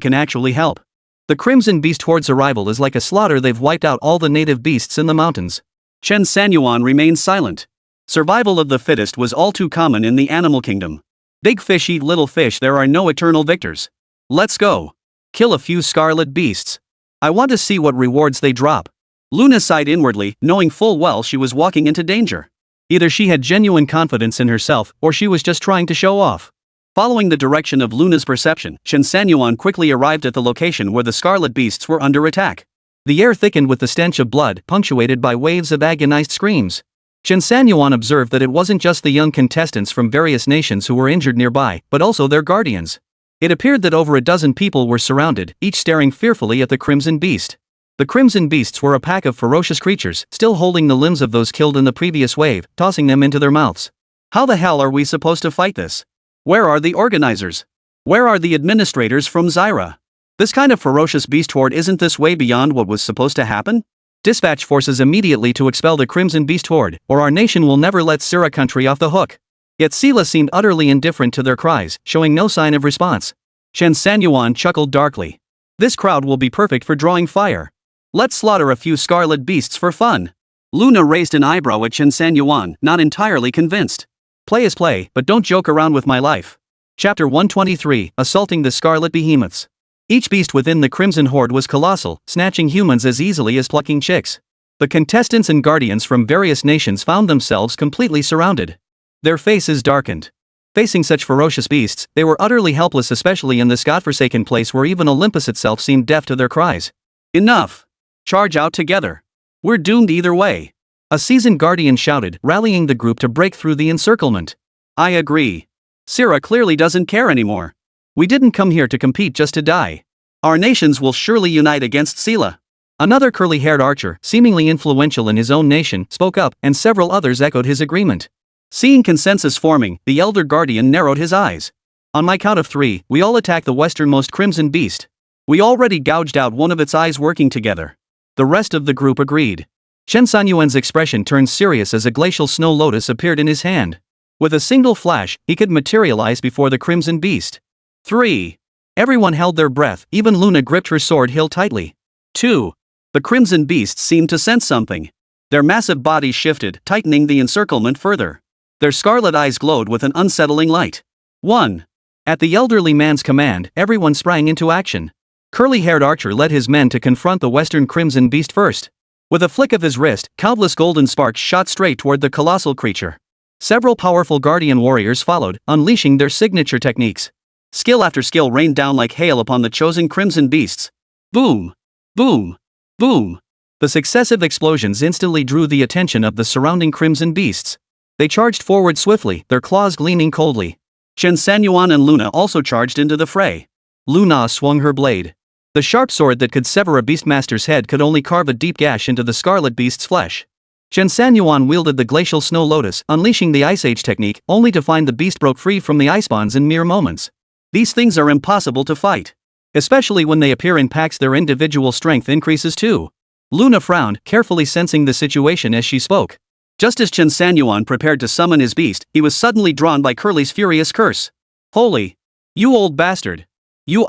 can actually help. The Crimson Beast Horde's arrival is like a slaughter. They've wiped out all the native beasts in the mountains. Chen Sanyuan remained silent. Survival of the fittest was all too common in the animal kingdom. Big fish eat little fish. There are no eternal victors. Let's go. Kill a few scarlet beasts. I want to see what rewards they drop. Luna sighed inwardly, knowing full well she was walking into danger. Either she had genuine confidence in herself, or she was just trying to show off. Following the direction of Luna's perception, Chen Sanyuan quickly arrived at the location where the scarlet beasts were under attack. The air thickened with the stench of blood, punctuated by waves of agonized screams. Chen Sanyuan observed that it wasn't just the young contestants from various nations who were injured nearby, but also their guardians. It appeared that over a dozen people were surrounded, each staring fearfully at the Crimson Beast. The Crimson Beasts were a pack of ferocious creatures, still holding the limbs of those killed in the previous wave, tossing them into their mouths. How the hell are we supposed to fight this? Where are the organizers? Where are the administrators from Zyra? This kind of ferocious beast horde isn't this way beyond what was supposed to happen? Dispatch forces immediately to expel the Crimson Beast Horde, or our nation will never let Sira country off the hook. Yet Sela seemed utterly indifferent to their cries, showing no sign of response. Chen Sanyuan chuckled darkly. This crowd will be perfect for drawing fire. Let's slaughter a few scarlet beasts for fun. Luna raised an eyebrow at Chen Sanyuan, not entirely convinced. Play is play, but don't joke around with my life. Chapter 123, Assaulting the Scarlet Behemoths. Each beast within the Crimson Horde was colossal, snatching humans as easily as plucking chicks. The contestants and guardians from various nations found themselves completely surrounded. Their faces darkened. Facing such ferocious beasts, they were utterly helpless, especially in this godforsaken place where even Olympus itself seemed deaf to their cries. Enough! Charge out together. We're doomed either way. A seasoned guardian shouted, rallying the group to break through the encirclement. I agree. Sira clearly doesn't care anymore. We didn't come here to compete just to die. Our nations will surely unite against Sela. Another curly-haired archer, seemingly influential in his own nation, spoke up, and several others echoed his agreement. Seeing consensus forming, the elder guardian narrowed his eyes. On my count of 3, we all attack the westernmost crimson beast. We already gouged out one of its eyes working together. The rest of the group agreed. Chen Sanyuan's expression turned serious as a glacial snow lotus appeared in his hand. With a single flash, he could materialize before the crimson beast. 3. Everyone held their breath, even Luna gripped her sword hilt tightly. 2. The crimson beasts seemed to sense something. Their massive bodies shifted, tightening the encirclement further. Their scarlet eyes glowed with an unsettling light. 1. At the elderly man's command, everyone sprang into action. Curly-haired archer led his men to confront the western crimson beast first. With a flick of his wrist, countless golden sparks shot straight toward the colossal creature. Several powerful guardian warriors followed, unleashing their signature techniques. Skill after skill rained down like hail upon the chosen crimson beasts. Boom! Boom! Boom! The successive explosions instantly drew the attention of the surrounding crimson beasts. They charged forward swiftly, their claws gleaming coldly. Chen Sanyuan and Luna also charged into the fray. Luna swung her blade. The sharp sword that could sever a beastmaster's head could only carve a deep gash into the scarlet beast's flesh. Chen Sanyuan wielded the glacial snow lotus, unleashing the Ice Age technique, only to find the beast broke free from the ice bonds in mere moments. These things are impossible to fight. Especially when they appear in packs, their individual strength increases too. Luna frowned, carefully sensing the situation as she spoke. Just as Chen Sanyuan prepared to summon his beast, he was suddenly drawn by Curly's furious curse. Holy! You old bastard! You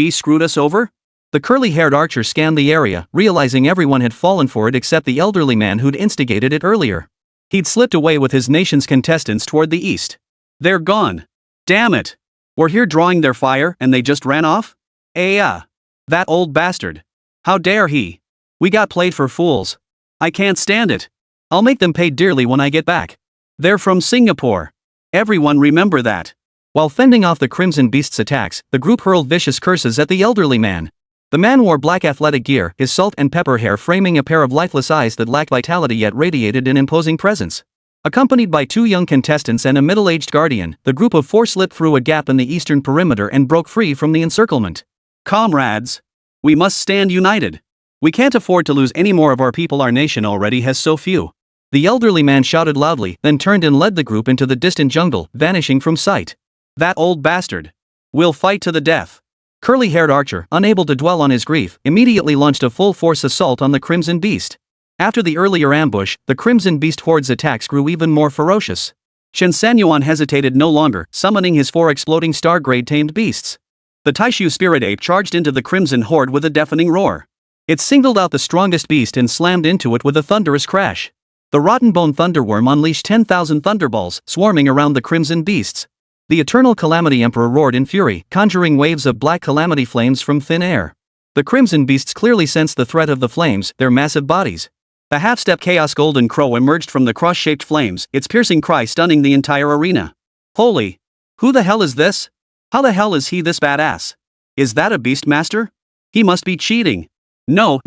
screwed us over? The curly-haired archer scanned the area, realizing everyone had fallen for it except the elderly man who'd instigated it earlier. He'd slipped away with his nation's contestants toward the east. They're gone. Damn it! We're here drawing their fire, and they just ran off? That old bastard. How dare he? We got played for fools. I can't stand it. I'll make them pay dearly when I get back. They're from Singapore. Everyone remember that. While fending off the crimson beast's attacks, the group hurled vicious curses at the elderly man. The man wore black athletic gear, his salt and pepper hair framing a pair of lifeless eyes that lacked vitality yet radiated an imposing presence. Accompanied by 2 young contestants and a middle-aged guardian, the group of 4 slipped through a gap in the eastern perimeter and broke free from the encirclement. Comrades! We must stand united. We can't afford to lose any more of our people. Our nation already has so few. The elderly man shouted loudly, then turned and led the group into the distant jungle, vanishing from sight. That old bastard. We'll fight to the death. Curly-haired archer, unable to dwell on his grief, immediately launched a full-force assault on the crimson beast. After the earlier ambush, the crimson beast horde's attacks grew even more ferocious. Chen Sanyuan hesitated no longer, summoning his 4 exploding star-grade tamed beasts. The Taishu spirit ape charged into the crimson horde with a deafening roar. It singled out the strongest beast and slammed into it with a thunderous crash. The rotten bone thunderworm unleashed 10,000 thunderballs, swarming around the crimson beasts. The Eternal Calamity Emperor roared in fury, conjuring waves of black calamity flames from thin air. The crimson beasts clearly sensed the threat of the flames, their massive bodies. A half-step chaos golden crow emerged from the cross-shaped flames, its piercing cry stunning the entire arena. Holy! Who the hell is this? How the hell is he this badass? Is that a beastmaster? He must be cheating. No.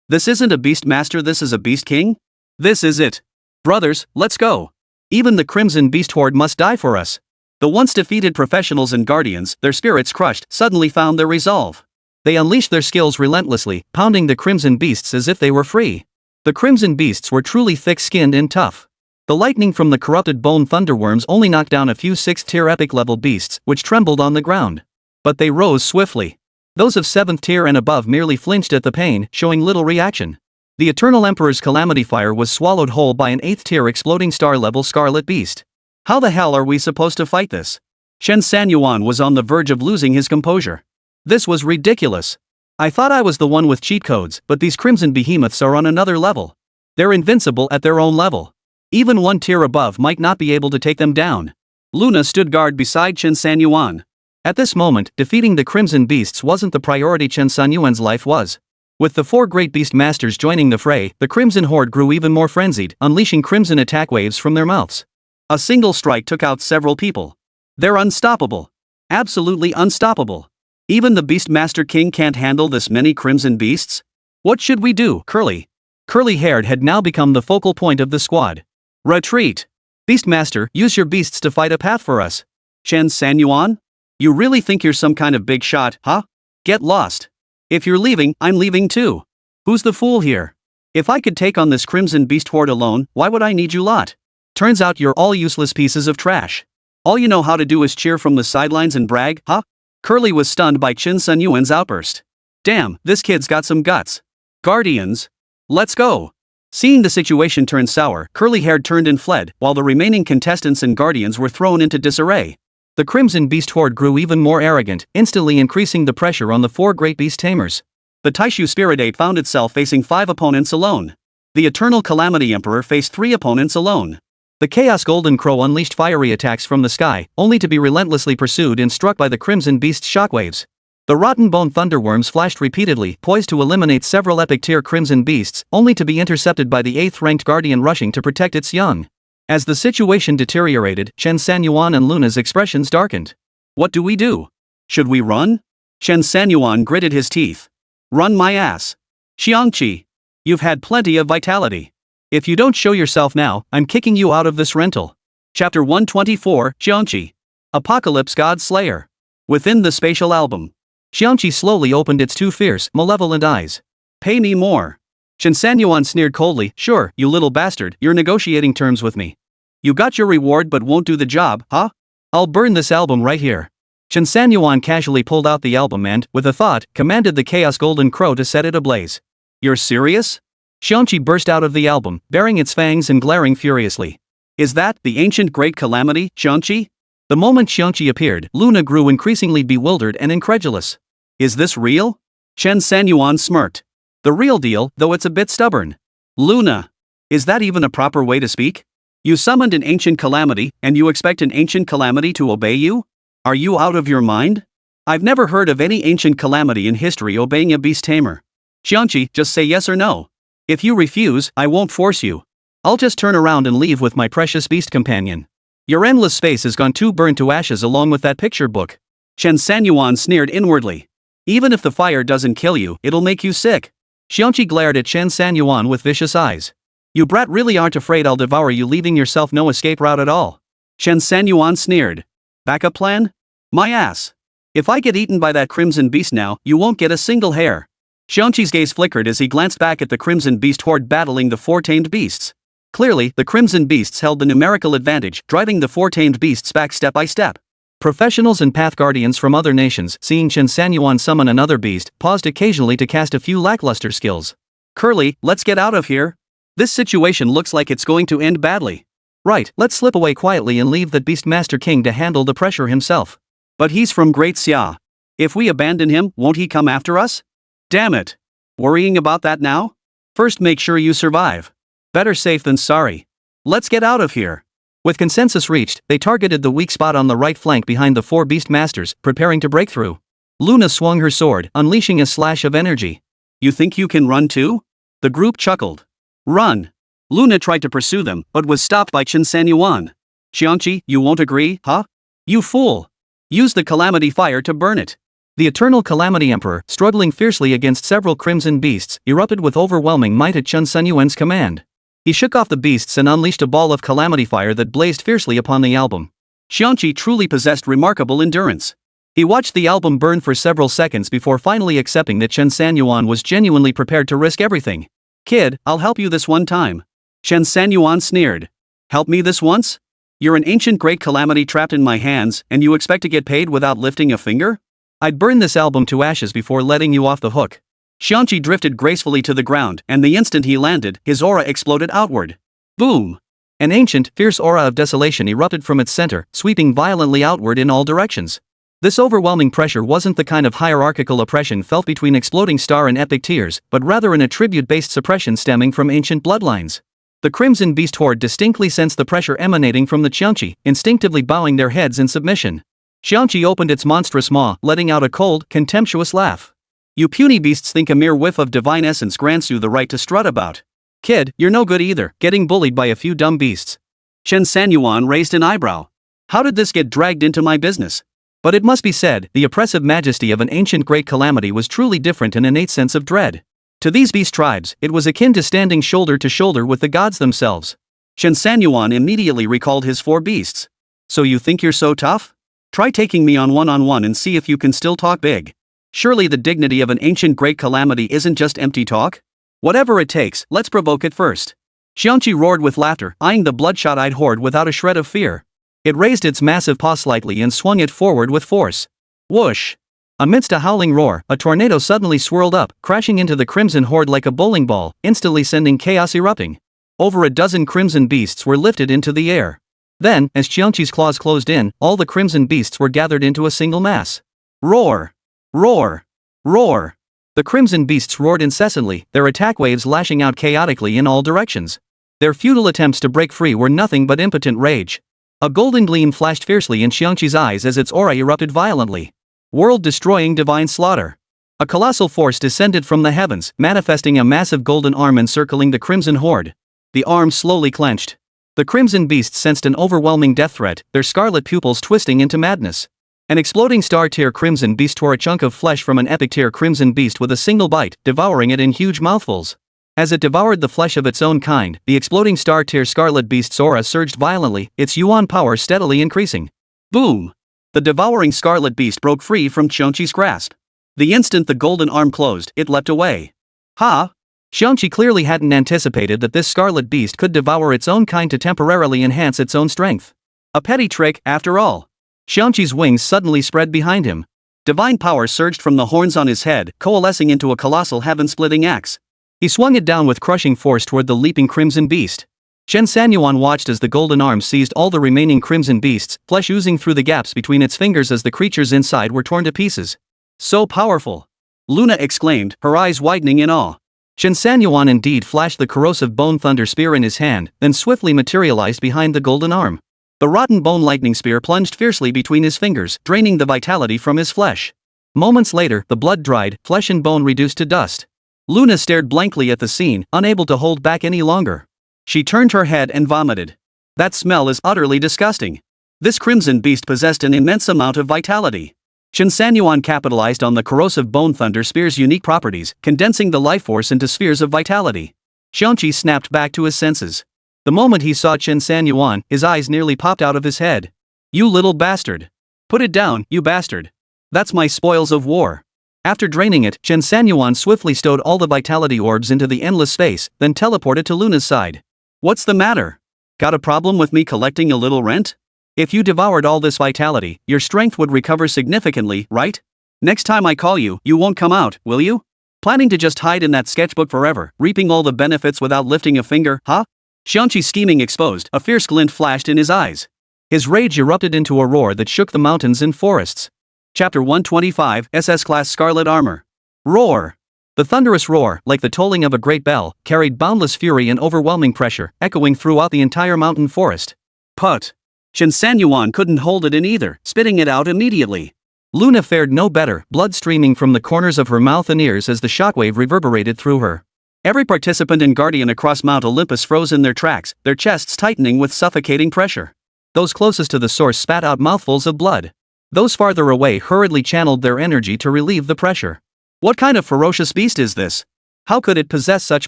This isn't a beastmaster, this is a beast king? This is it. Brothers, let's go. Even the crimson beast horde must die for us. The once defeated professionals and guardians, their spirits crushed, suddenly found their resolve. They unleashed their skills relentlessly, pounding the crimson beasts as if they were free. The crimson beasts were truly thick-skinned and tough. The lightning from the corrupted bone thunderworms only knocked down a few 6th-tier epic-level beasts, which trembled on the ground. But they rose swiftly. Those of 7th tier and above merely flinched at the pain, showing little reaction. The Eternal Emperor's calamity fire was swallowed whole by an 8th-tier exploding star-level scarlet beast. How the hell are we supposed to fight this? Chen Sanyuan was on the verge of losing his composure. This was ridiculous. I thought I was the one with cheat codes, but these crimson behemoths are on another level. They're invincible at their own level. Even 1 tier above might not be able to take them down. Luna stood guard beside Chen Sanyuan. At this moment, defeating the crimson beasts wasn't the priority Chen Sanyuan's life was. With the 4 great beastmasters joining the fray, the Crimson Horde grew even more frenzied, unleashing crimson attack waves from their mouths. A single strike took out several people. They're unstoppable. Absolutely unstoppable. Even the Beastmaster King can't handle this many crimson beasts? What should we do, Curly? Curly-haired had now become the focal point of the squad. Retreat. Beastmaster, use your beasts to fight a path for us. Chen Sanyuan? You really think you're some kind of big shot, huh? Get lost. If you're leaving, I'm leaving too. Who's the fool here? If I could take on this crimson beast horde alone, why would I need you lot? Turns out you're all useless pieces of trash. All you know how to do is cheer from the sidelines and brag, huh? Curly was stunned by Chen Sanyuan's outburst. Damn, this kid's got some guts. Guardians. Let's go. Seeing the situation turn sour, Curly-haired turned and fled, while the remaining contestants and guardians were thrown into disarray. The Crimson Beast Horde grew even more arrogant, instantly increasing the pressure on the 4 great Beast Tamers. The Taishu Spiritate found itself facing 5 opponents alone. The Eternal Calamity Emperor faced 3 opponents alone. The Chaos Golden Crow unleashed fiery attacks from the sky, only to be relentlessly pursued and struck by the Crimson Beast's shockwaves. The Rotten Bone Thunderworms flashed repeatedly, poised to eliminate several epic-tier Crimson Beasts, only to be intercepted by the 8th-ranked Guardian rushing to protect its young. As the situation deteriorated, Chen Sanyuan and Luna's expressions darkened. What do we do? Should we run? Chen Sanyuan gritted his teeth. Run my ass. Xiangqi. You've had plenty of vitality. If you don't show yourself now, I'm kicking you out of this rental. Chapter 124, Xiangqi. Apocalypse God Slayer. Within the spatial album. Xiangqi slowly opened its 2 fierce, malevolent eyes. Pay me more. Chen Sanyuan sneered coldly. Sure, you little bastard, you're negotiating terms with me. You got your reward but won't do the job, huh? I'll burn this album right here. Chen Sanyuan casually pulled out the album and, with a thought, commanded the Chaos Golden Crow to set it ablaze. You're serious? Xiangqi burst out of the album, baring its fangs and glaring furiously. Is that the ancient great calamity, Xiangqi? The moment Xiangqi appeared, Luna grew increasingly bewildered and incredulous. Is this real? Chen Sanyuan smirked. The real deal, though it's a bit stubborn. Luna. Is that even a proper way to speak? You summoned an ancient calamity, and you expect an ancient calamity to obey you? Are you out of your mind? I've never heard of any ancient calamity in history obeying a beast tamer. Xiangqi, just say yes or no. If you refuse, I won't force you. I'll just turn around and leave with my precious beast companion. Your endless space has gone too burned to ashes along with that picture book. Chen Sanyuan sneered inwardly. Even if the fire doesn't kill you, it'll make you sick. Xiangqi glared at Chen Sanyuan with vicious eyes. You brat really aren't afraid I'll devour you, leaving yourself no escape route at all. Chen Sanyuan sneered. Backup plan? My ass. If I get eaten by that crimson beast now, you won't get a single hair. Xiangqi's gaze flickered as he glanced back at the crimson beast horde battling the 4 tamed beasts. Clearly, the crimson beasts held the numerical advantage, driving the 4 tamed beasts back step by step. Professionals and path guardians from other nations, seeing Chen Sanyuan summon another beast, paused occasionally to cast a few lackluster skills. Curly, let's get out of here. This situation looks like it's going to end badly. Right, let's slip away quietly and leave that Beastmaster King to handle the pressure himself. But he's from Great Xia. If we abandon him, won't he come after us? Damn it. Worrying about that now? First make sure you survive. Better safe than sorry. Let's get out of here. With consensus reached, they targeted the weak spot on the right flank behind the 4 Beastmasters, preparing to break through. Luna swung her sword, unleashing a slash of energy. You think you can run too? The group chuckled. Run. Luna tried to pursue them, but was stopped by Chen Sanyuan. Xiangqi, you won't agree, huh? You fool. Use the Calamity Fire to burn it. The Eternal Calamity Emperor, struggling fiercely against several crimson beasts, erupted with overwhelming might at Chen Sanyuan's command. He shook off the beasts and unleashed a ball of calamity fire that blazed fiercely upon the album. Xiangqi truly possessed remarkable endurance. He watched the album burn for several seconds before finally accepting that Chen Sanyuan was genuinely prepared to risk everything. Kid, I'll help you this one time. Chen Sanyuan sneered. Help me this once? You're an ancient great calamity trapped in my hands, and you expect to get paid without lifting a finger? I'd burn this album to ashes before letting you off the hook. Xiangqi drifted gracefully to the ground, and the instant he landed, his aura exploded outward. Boom! An ancient, fierce aura of desolation erupted from its center, sweeping violently outward in all directions. This overwhelming pressure wasn't the kind of hierarchical oppression felt between exploding star and epic tiers, but rather an attribute-based suppression stemming from ancient bloodlines. The Crimson Beast Horde distinctly sensed the pressure emanating from the Xiangqi, instinctively bowing their heads in submission. Xiangqi opened its monstrous maw, letting out a cold, contemptuous laugh. You puny beasts think a mere whiff of divine essence grants you the right to strut about. Kid, you're no good either, getting bullied by a few dumb beasts. Chen Sanyuan raised an eyebrow. How did this get dragged into my business? But it must be said, the oppressive majesty of an ancient great calamity was truly different in an innate sense of dread. To these beast tribes, it was akin to standing shoulder to shoulder with the gods themselves. Chen Sanyuan immediately recalled his 4 beasts. So you think you're so tough? Try taking me on one-on-one and see if you can still talk big. Surely the dignity of an ancient great calamity isn't just empty talk? Whatever it takes, let's provoke it first. Xiangqi roared with laughter, eyeing the bloodshot-eyed horde without a shred of fear. It raised its massive paw slightly and swung it forward with force. Whoosh! Amidst a howling roar, a tornado suddenly swirled up, crashing into the crimson horde like a bowling ball, instantly sending chaos erupting. Over a dozen crimson beasts were lifted into the air. Then, as Qiangqi's claws closed in, all the crimson beasts were gathered into a single mass. Roar! Roar! Roar! The crimson beasts roared incessantly, their attack waves lashing out chaotically in all directions. Their futile attempts to break free were nothing but impotent rage. A golden gleam flashed fiercely in Qiangqi's eyes as its aura erupted violently. World-destroying divine slaughter. A colossal force descended from the heavens, manifesting a massive golden arm encircling the crimson horde. The arm slowly clenched. The crimson beasts sensed an overwhelming death threat, their scarlet pupils twisting into madness. An exploding star-tier crimson beast tore a chunk of flesh from an epic-tier crimson beast with a single bite, devouring it in huge mouthfuls. As it devoured the flesh of its own kind, the exploding star-tier scarlet beast's aura surged violently, its yuan power steadily increasing. Boom! The devouring scarlet beast broke free from Qiangqi's grasp. The instant the golden arm closed, it leapt away. Ha! Qiangqi clearly hadn't anticipated that this scarlet beast could devour its own kind to temporarily enhance its own strength. A petty trick, after all. Qiangqi's wings suddenly spread behind him. Divine power surged from the horns on his head, coalescing into a colossal heaven-splitting axe. He swung it down with crushing force toward the leaping crimson beast. Chen Sanyuan watched as the golden arm seized all the remaining crimson beasts, flesh oozing through the gaps between its fingers as the creatures inside were torn to pieces. So powerful! Luna exclaimed, her eyes widening in awe. Chen Sanyuan indeed flashed the corrosive bone thunder spear in his hand, then swiftly materialized behind the golden arm. The rotten bone lightning spear plunged fiercely between his fingers, draining the vitality from his flesh. Moments later, the blood dried, flesh and bone reduced to dust. Luna stared blankly at the scene, unable to hold back any longer. She turned her head and vomited. That smell is utterly disgusting. This crimson beast possessed an immense amount of vitality. Chen Sanyuan capitalized on the corrosive bone thunder spear's unique properties, condensing the life force into spheres of vitality. Xiangqi snapped back to his senses. The moment he saw Chen Sanyuan, his eyes nearly popped out of his head. You little bastard. Put it down, you bastard. That's my spoils of war. After draining it, Chen Sanyuan swiftly stowed all the vitality orbs into the endless space, then teleported to Luna's side. What's the matter? Got a problem with me collecting a little rent? If you devoured all this vitality, your strength would recover significantly, right? Next time I call you, you won't come out, will you? Planning to just hide in that sketchbook forever, reaping all the benefits without lifting a finger, huh? Xiangqi's scheming exposed, a fierce glint flashed in his eyes. His rage erupted into a roar that shook the mountains and forests. Chapter 125, SS-Class Scarlet Armor. Roar! The thunderous roar, like the tolling of a great bell, carried boundless fury and overwhelming pressure, echoing throughout the entire mountain forest. Put! Chen Sanyuan couldn't hold it in either, spitting it out immediately. Luna fared no better, blood streaming from the corners of her mouth and ears as the shockwave reverberated through her. Every participant and guardian across Mount Olympus froze in their tracks, their chests tightening with suffocating pressure. Those closest to the source spat out mouthfuls of blood. Those farther away hurriedly channeled their energy to relieve the pressure. What kind of ferocious beast is this? How could it possess such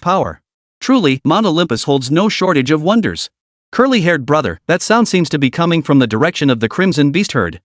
power? Truly, Mount Olympus holds no shortage of wonders. Curly-haired brother, that sound seems to be coming from the direction of the Crimson Beast herd.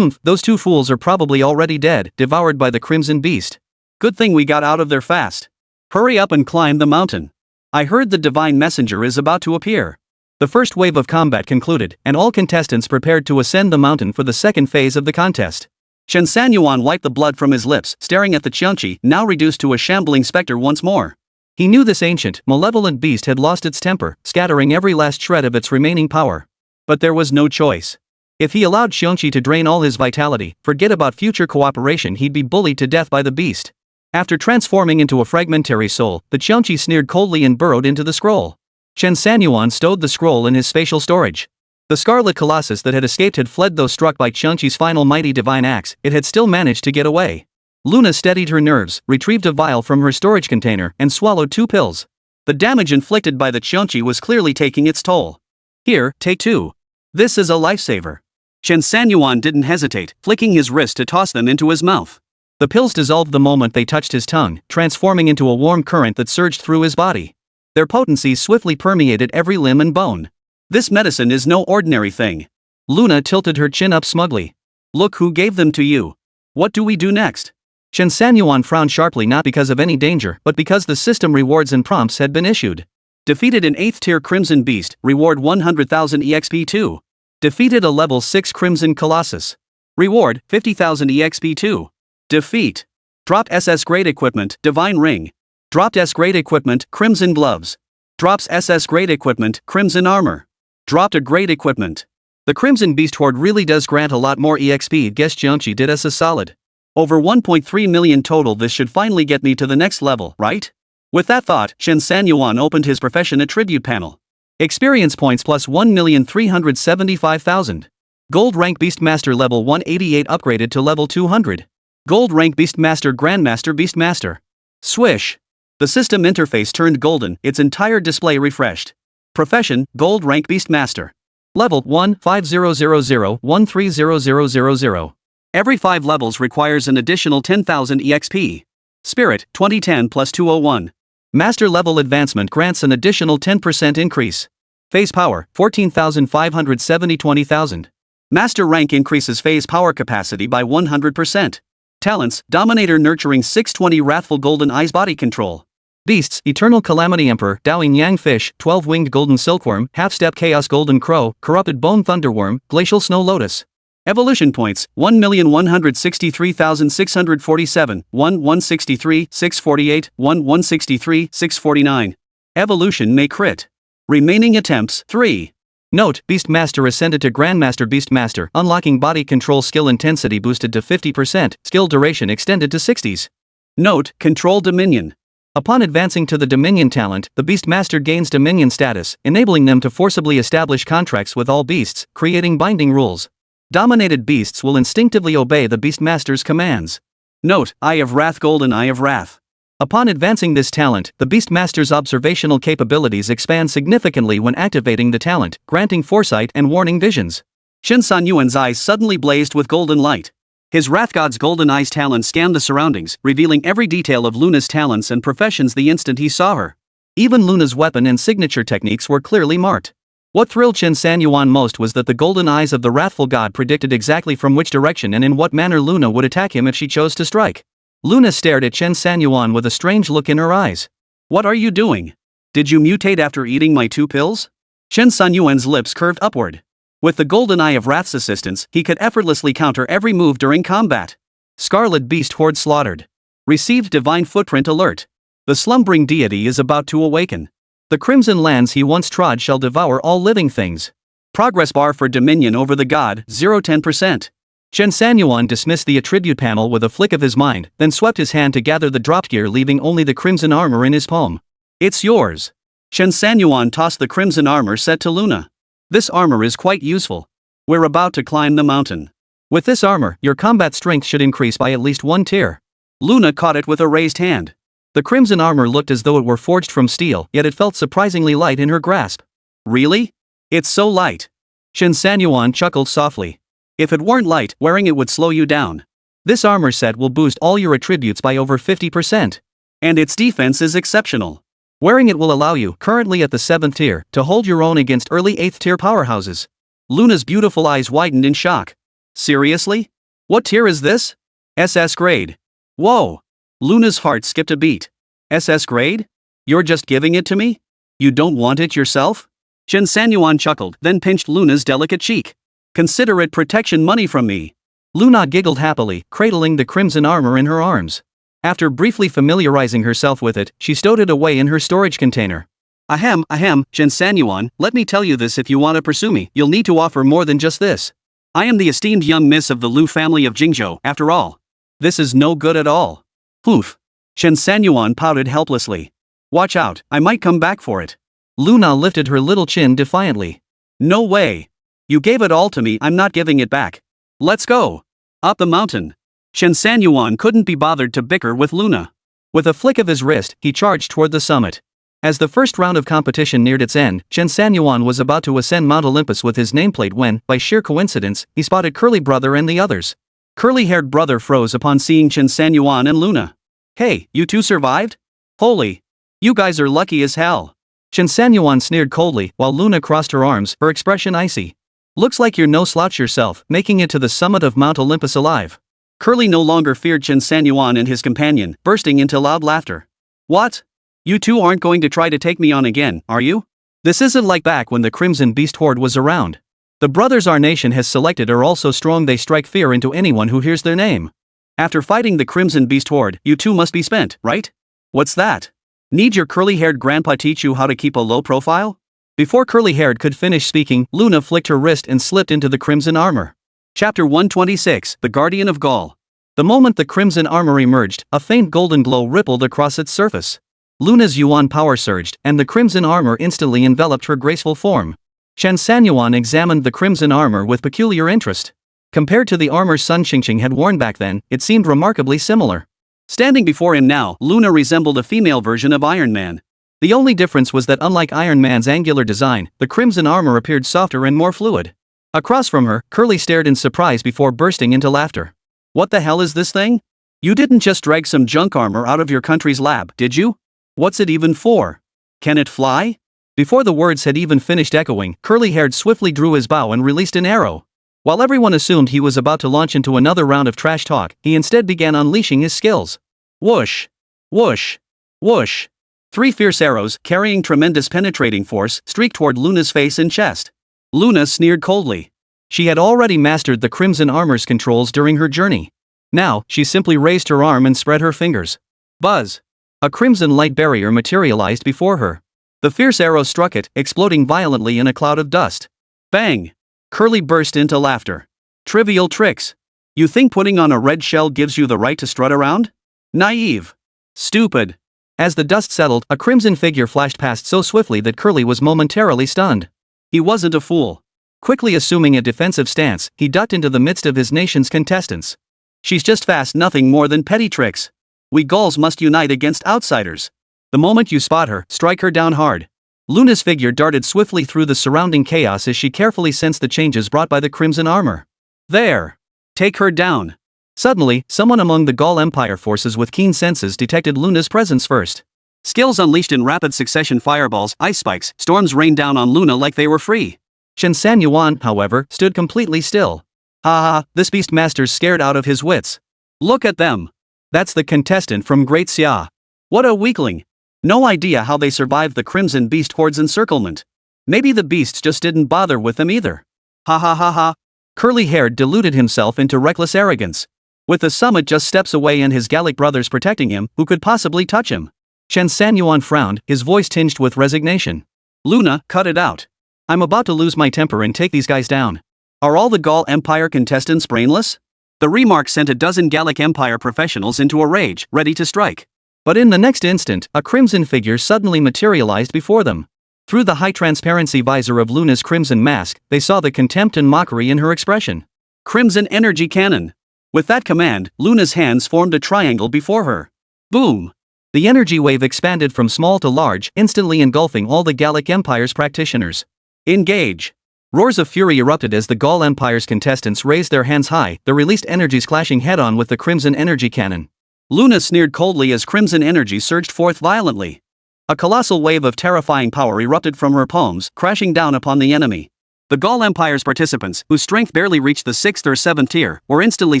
Those two fools are probably already dead, devoured by the Crimson Beast. Good thing we got out of there fast. Hurry up and climb the mountain. I heard the divine messenger is about to appear. The first wave of combat concluded, and all contestants prepared to ascend the mountain for the second phase of the contest. Chen Sanyuan wiped the blood from his lips, staring at the Qiangqi, now reduced to a shambling specter once more. He knew this ancient, malevolent beast had lost its temper, scattering every last shred of its remaining power. But there was no choice. If he allowed Qiangqi to drain all his vitality, forget about future cooperation, he'd be bullied to death by the beast. After transforming into a fragmentary soul, the Qiangqi sneered coldly and burrowed into the scroll. Chen Sanyuan stowed the scroll in his spatial storage. The scarlet colossus that had escaped had fled, though struck by Qiangqi's final mighty divine axe, it had still managed to get away. Luna steadied her nerves, retrieved a vial from her storage container, and swallowed 2 pills. The damage inflicted by the Qiongqi was clearly taking its toll. Here, take 2. This is a lifesaver. Chen Sanyuan didn't hesitate, flicking his wrist to toss them into his mouth. The pills dissolved the moment they touched his tongue, transforming into a warm current that surged through his body. Their potency swiftly permeated every limb and bone. This medicine is no ordinary thing. Luna tilted her chin up smugly. Look who gave them to you. What do we do next? Chen Sanyuan frowned sharply, not because of any danger, but because the system rewards and prompts had been issued. Defeated an 8th tier Crimson Beast, reward 100,000 EXP2. Defeated a level 6 Crimson Colossus. Reward, 50,000 EXP2. Defeat. Dropped SS grade equipment, Divine Ring. Dropped S grade equipment, Crimson Gloves. Drops SS grade equipment, Crimson Armor. Dropped a grade equipment. The Crimson Beast Horde really does grant a lot more EXP. Guess Qiongqi did us a solid. Over 1.3 million total. This should finally get me to the next level, right? With that thought, Chen Sanyuan opened his profession attribute panel. Experience points plus 1,375,000. Gold rank Beastmaster level 188 upgraded to level 200. Gold rank Beastmaster Grandmaster Beastmaster. Swish. The system interface turned golden, its entire display refreshed. Profession, Gold rank Beastmaster. Level 15000130000. Every 5 levels requires an additional 10,000 EXP. Spirit, 2010 plus 201. Master level advancement grants an additional 10% increase. Phase power, 14,570 20,000. Master rank increases phase power capacity by 100%. Talents, Dominator nurturing 620 Wrathful Golden Eyes body control. Beasts, Eternal Calamity Emperor, Dowing Yang Fish, 12-winged Golden Silkworm, Half-step Chaos Golden Crow, Corrupted Bone Thunderworm, Glacial Snow Lotus. Evolution points, 1,163,647, 1,163,648, 1,163,649. Evolution may crit. Remaining attempts, 3. Note, Beastmaster ascended to Grandmaster Beastmaster, unlocking body control skill intensity boosted to 50%, skill duration extended to 60s. Note, Control Dominion. Upon advancing to the Dominion talent, the Beastmaster gains Dominion status, enabling them to forcibly establish contracts with all beasts, creating binding rules. Dominated beasts will instinctively obey the Beastmaster's commands. Note, Eye of Wrath Golden Eye of Wrath. Upon advancing this talent, the Beastmaster's observational capabilities expand significantly when activating the talent, granting foresight and warning visions. Chen Sanyuan's eyes suddenly blazed with golden light. His Wrath God's golden eyes talent scanned the surroundings, revealing every detail of Luna's talents and professions the instant he saw her. Even Luna's weapon and signature techniques were clearly marked. What thrilled Chen Sanyuan most was that the golden eyes of the wrathful god predicted exactly from which direction and in what manner Luna would attack him if she chose to strike. Luna stared at Chen Sanyuan with a strange look in her eyes. What are you doing? Did you mutate after eating my 2 pills? Chen Sanyuan's lips curved upward. With the golden eye of Wrath's assistance, he could effortlessly counter every move during combat. Scarlet Beast Horde slaughtered. Received Divine Footprint alert. The slumbering deity is about to awaken. The crimson lands he once trod shall devour all living things. Progress bar for dominion over the god, 0-10%. Chen Sanyuan dismissed the attribute panel with a flick of his mind, then swept his hand to gather the dropped gear, leaving only the crimson armor in his palm. It's yours. Chen Sanyuan tossed the crimson armor set to Luna. This armor is quite useful. We're about to climb the mountain. With this armor, your combat strength should increase by at least 1 tier. Luna caught it with a raised hand. The crimson armor looked as though it were forged from steel, yet it felt surprisingly light in her grasp. Really? It's so light. Chen Sanyuan chuckled softly. If it weren't light, wearing it would slow you down. This armor set will boost all your attributes by over 50%. And its defense is exceptional. Wearing it will allow you, currently at the 7th tier, to hold your own against early 8th tier powerhouses. Luna's beautiful eyes widened in shock. Seriously? What tier is this? SS grade. Whoa! Luna's heart skipped a beat. SS grade? You're just giving it to me? You don't want it yourself? Chen Sanyuan chuckled, then pinched Luna's delicate cheek. Consider it protection money from me. Luna giggled happily, cradling the crimson armor in her arms. After briefly familiarizing herself with it, she stowed it away in her storage container. Ahem, Chen Sanyuan, let me tell you this: if you want to pursue me, you'll need to offer more than just this. I am the esteemed young miss of the Lu family of Qingzhou, after all. This is no good at all. Poof. Chen Sanyuan pouted helplessly. Watch out, I might come back for it. Luna lifted her little chin defiantly. No way. You gave it all to me, I'm not giving it back. Let's go. Up the mountain. Chen Sanyuan couldn't be bothered to bicker with Luna. With a flick of his wrist, he charged toward the summit. As the first round of competition neared its end, Chen Sanyuan was about to ascend Mount Olympus with his nameplate when, by sheer coincidence, he spotted Curly Brother and the others. Curly-haired brother froze upon seeing Chen Sanyuan and Luna. Hey, you two survived? Holy! You guys are lucky as hell. Chen Sanyuan sneered coldly, while Luna crossed her arms, her expression icy. Looks like you're no slouch yourself, making it to the summit of Mount Olympus alive. Curly no longer feared Chen Sanyuan and his companion, bursting into loud laughter. What? You two aren't going to try to take me on again, are you? This isn't like back when the Crimson Beast Horde was around. The brothers our nation has selected are all so strong they strike fear into anyone who hears their name. After fighting the Crimson Beast Horde, you two must be spent, right? What's that? Need your curly-haired grandpa teach you how to keep a low profile? Before Curly-haired could finish speaking, Luna flicked her wrist and slipped into the crimson armor. Chapter 126, The Guardian of Gaul. The moment the crimson armor emerged, a faint golden glow rippled across its surface. Luna's Yuan power surged, and the crimson armor instantly enveloped her graceful form. Chen Sanyuan examined the crimson armor with peculiar interest. Compared to the armor Sun Qingzhou had worn back then, it seemed remarkably similar. Standing before him now, Luna resembled a female version of Iron Man. The only difference was that unlike Iron Man's angular design, the crimson armor appeared softer and more fluid. Across from her, Curly stared in surprise before bursting into laughter. What the hell is this thing? You didn't just drag some junk armor out of your country's lab, did you? What's it even for? Can it fly? Before the words had even finished echoing, Curly-haired swiftly drew his bow and released an arrow. While everyone assumed he was about to launch into another round of trash talk, he instead began unleashing his skills. Whoosh! Whoosh! Whoosh! 3 fierce arrows, carrying tremendous penetrating force, streaked toward Luna's face and chest. Luna sneered coldly. She had already mastered the crimson armor's controls during her journey. Now, she simply raised her arm and spread her fingers. Buzz! A crimson light barrier materialized before her. The fierce arrow struck it, exploding violently in a cloud of dust. Bang! Curly burst into laughter. Trivial tricks. You think putting on a red shell gives you the right to strut around? Naive. Stupid. As the dust settled, a crimson figure flashed past so swiftly that Curly was momentarily stunned. He wasn't a fool. Quickly assuming a defensive stance, he ducked into the midst of his nation's contestants. She's just fast, nothing more than petty tricks. We Gauls must unite against outsiders. The moment you spot her, strike her down hard. Luna's figure darted swiftly through the surrounding chaos as she carefully sensed the changes brought by the crimson armor. There. Take her down. Suddenly, someone among the Gaul Empire forces with keen senses detected Luna's presence first. Skills unleashed in rapid succession: fireballs, ice spikes, storms rained down on Luna like they were free. Chen Sanyuan, however, stood completely still. Ha ha, this beastmaster's scared out of his wits. Look at them. That's the contestant from Great Xia. What a weakling. No idea how they survived the Crimson Beast Horde's encirclement. Maybe the beasts just didn't bother with them either. Ha ha ha ha. Curly-haired deluded himself into reckless arrogance. With the summit just steps away and his Gallic brothers protecting him, who could possibly touch him? Chen Sanyuan frowned, his voice tinged with resignation. Luna, cut it out. I'm about to lose my temper and take these guys down. Are all the Gaul Empire contestants brainless? The remark sent a dozen Gallic Empire professionals into a rage, ready to strike. But in the next instant, a crimson figure suddenly materialized before them. Through the high-transparency visor of Luna's crimson mask, they saw the contempt and mockery in her expression. Crimson Energy Cannon. With that command, Luna's hands formed a triangle before her. Boom! The energy wave expanded from small to large, instantly engulfing all the Gallic Empire's practitioners. Engage! Roars of fury erupted as the Gaul Empire's contestants raised their hands high, the released energies clashing head-on with the Crimson Energy Cannon. Luna sneered coldly as crimson energy surged forth violently. A colossal wave of terrifying power erupted from her palms, crashing down upon the enemy. The Gaul Empire's participants, whose strength barely reached the 6th or 7th tier, were instantly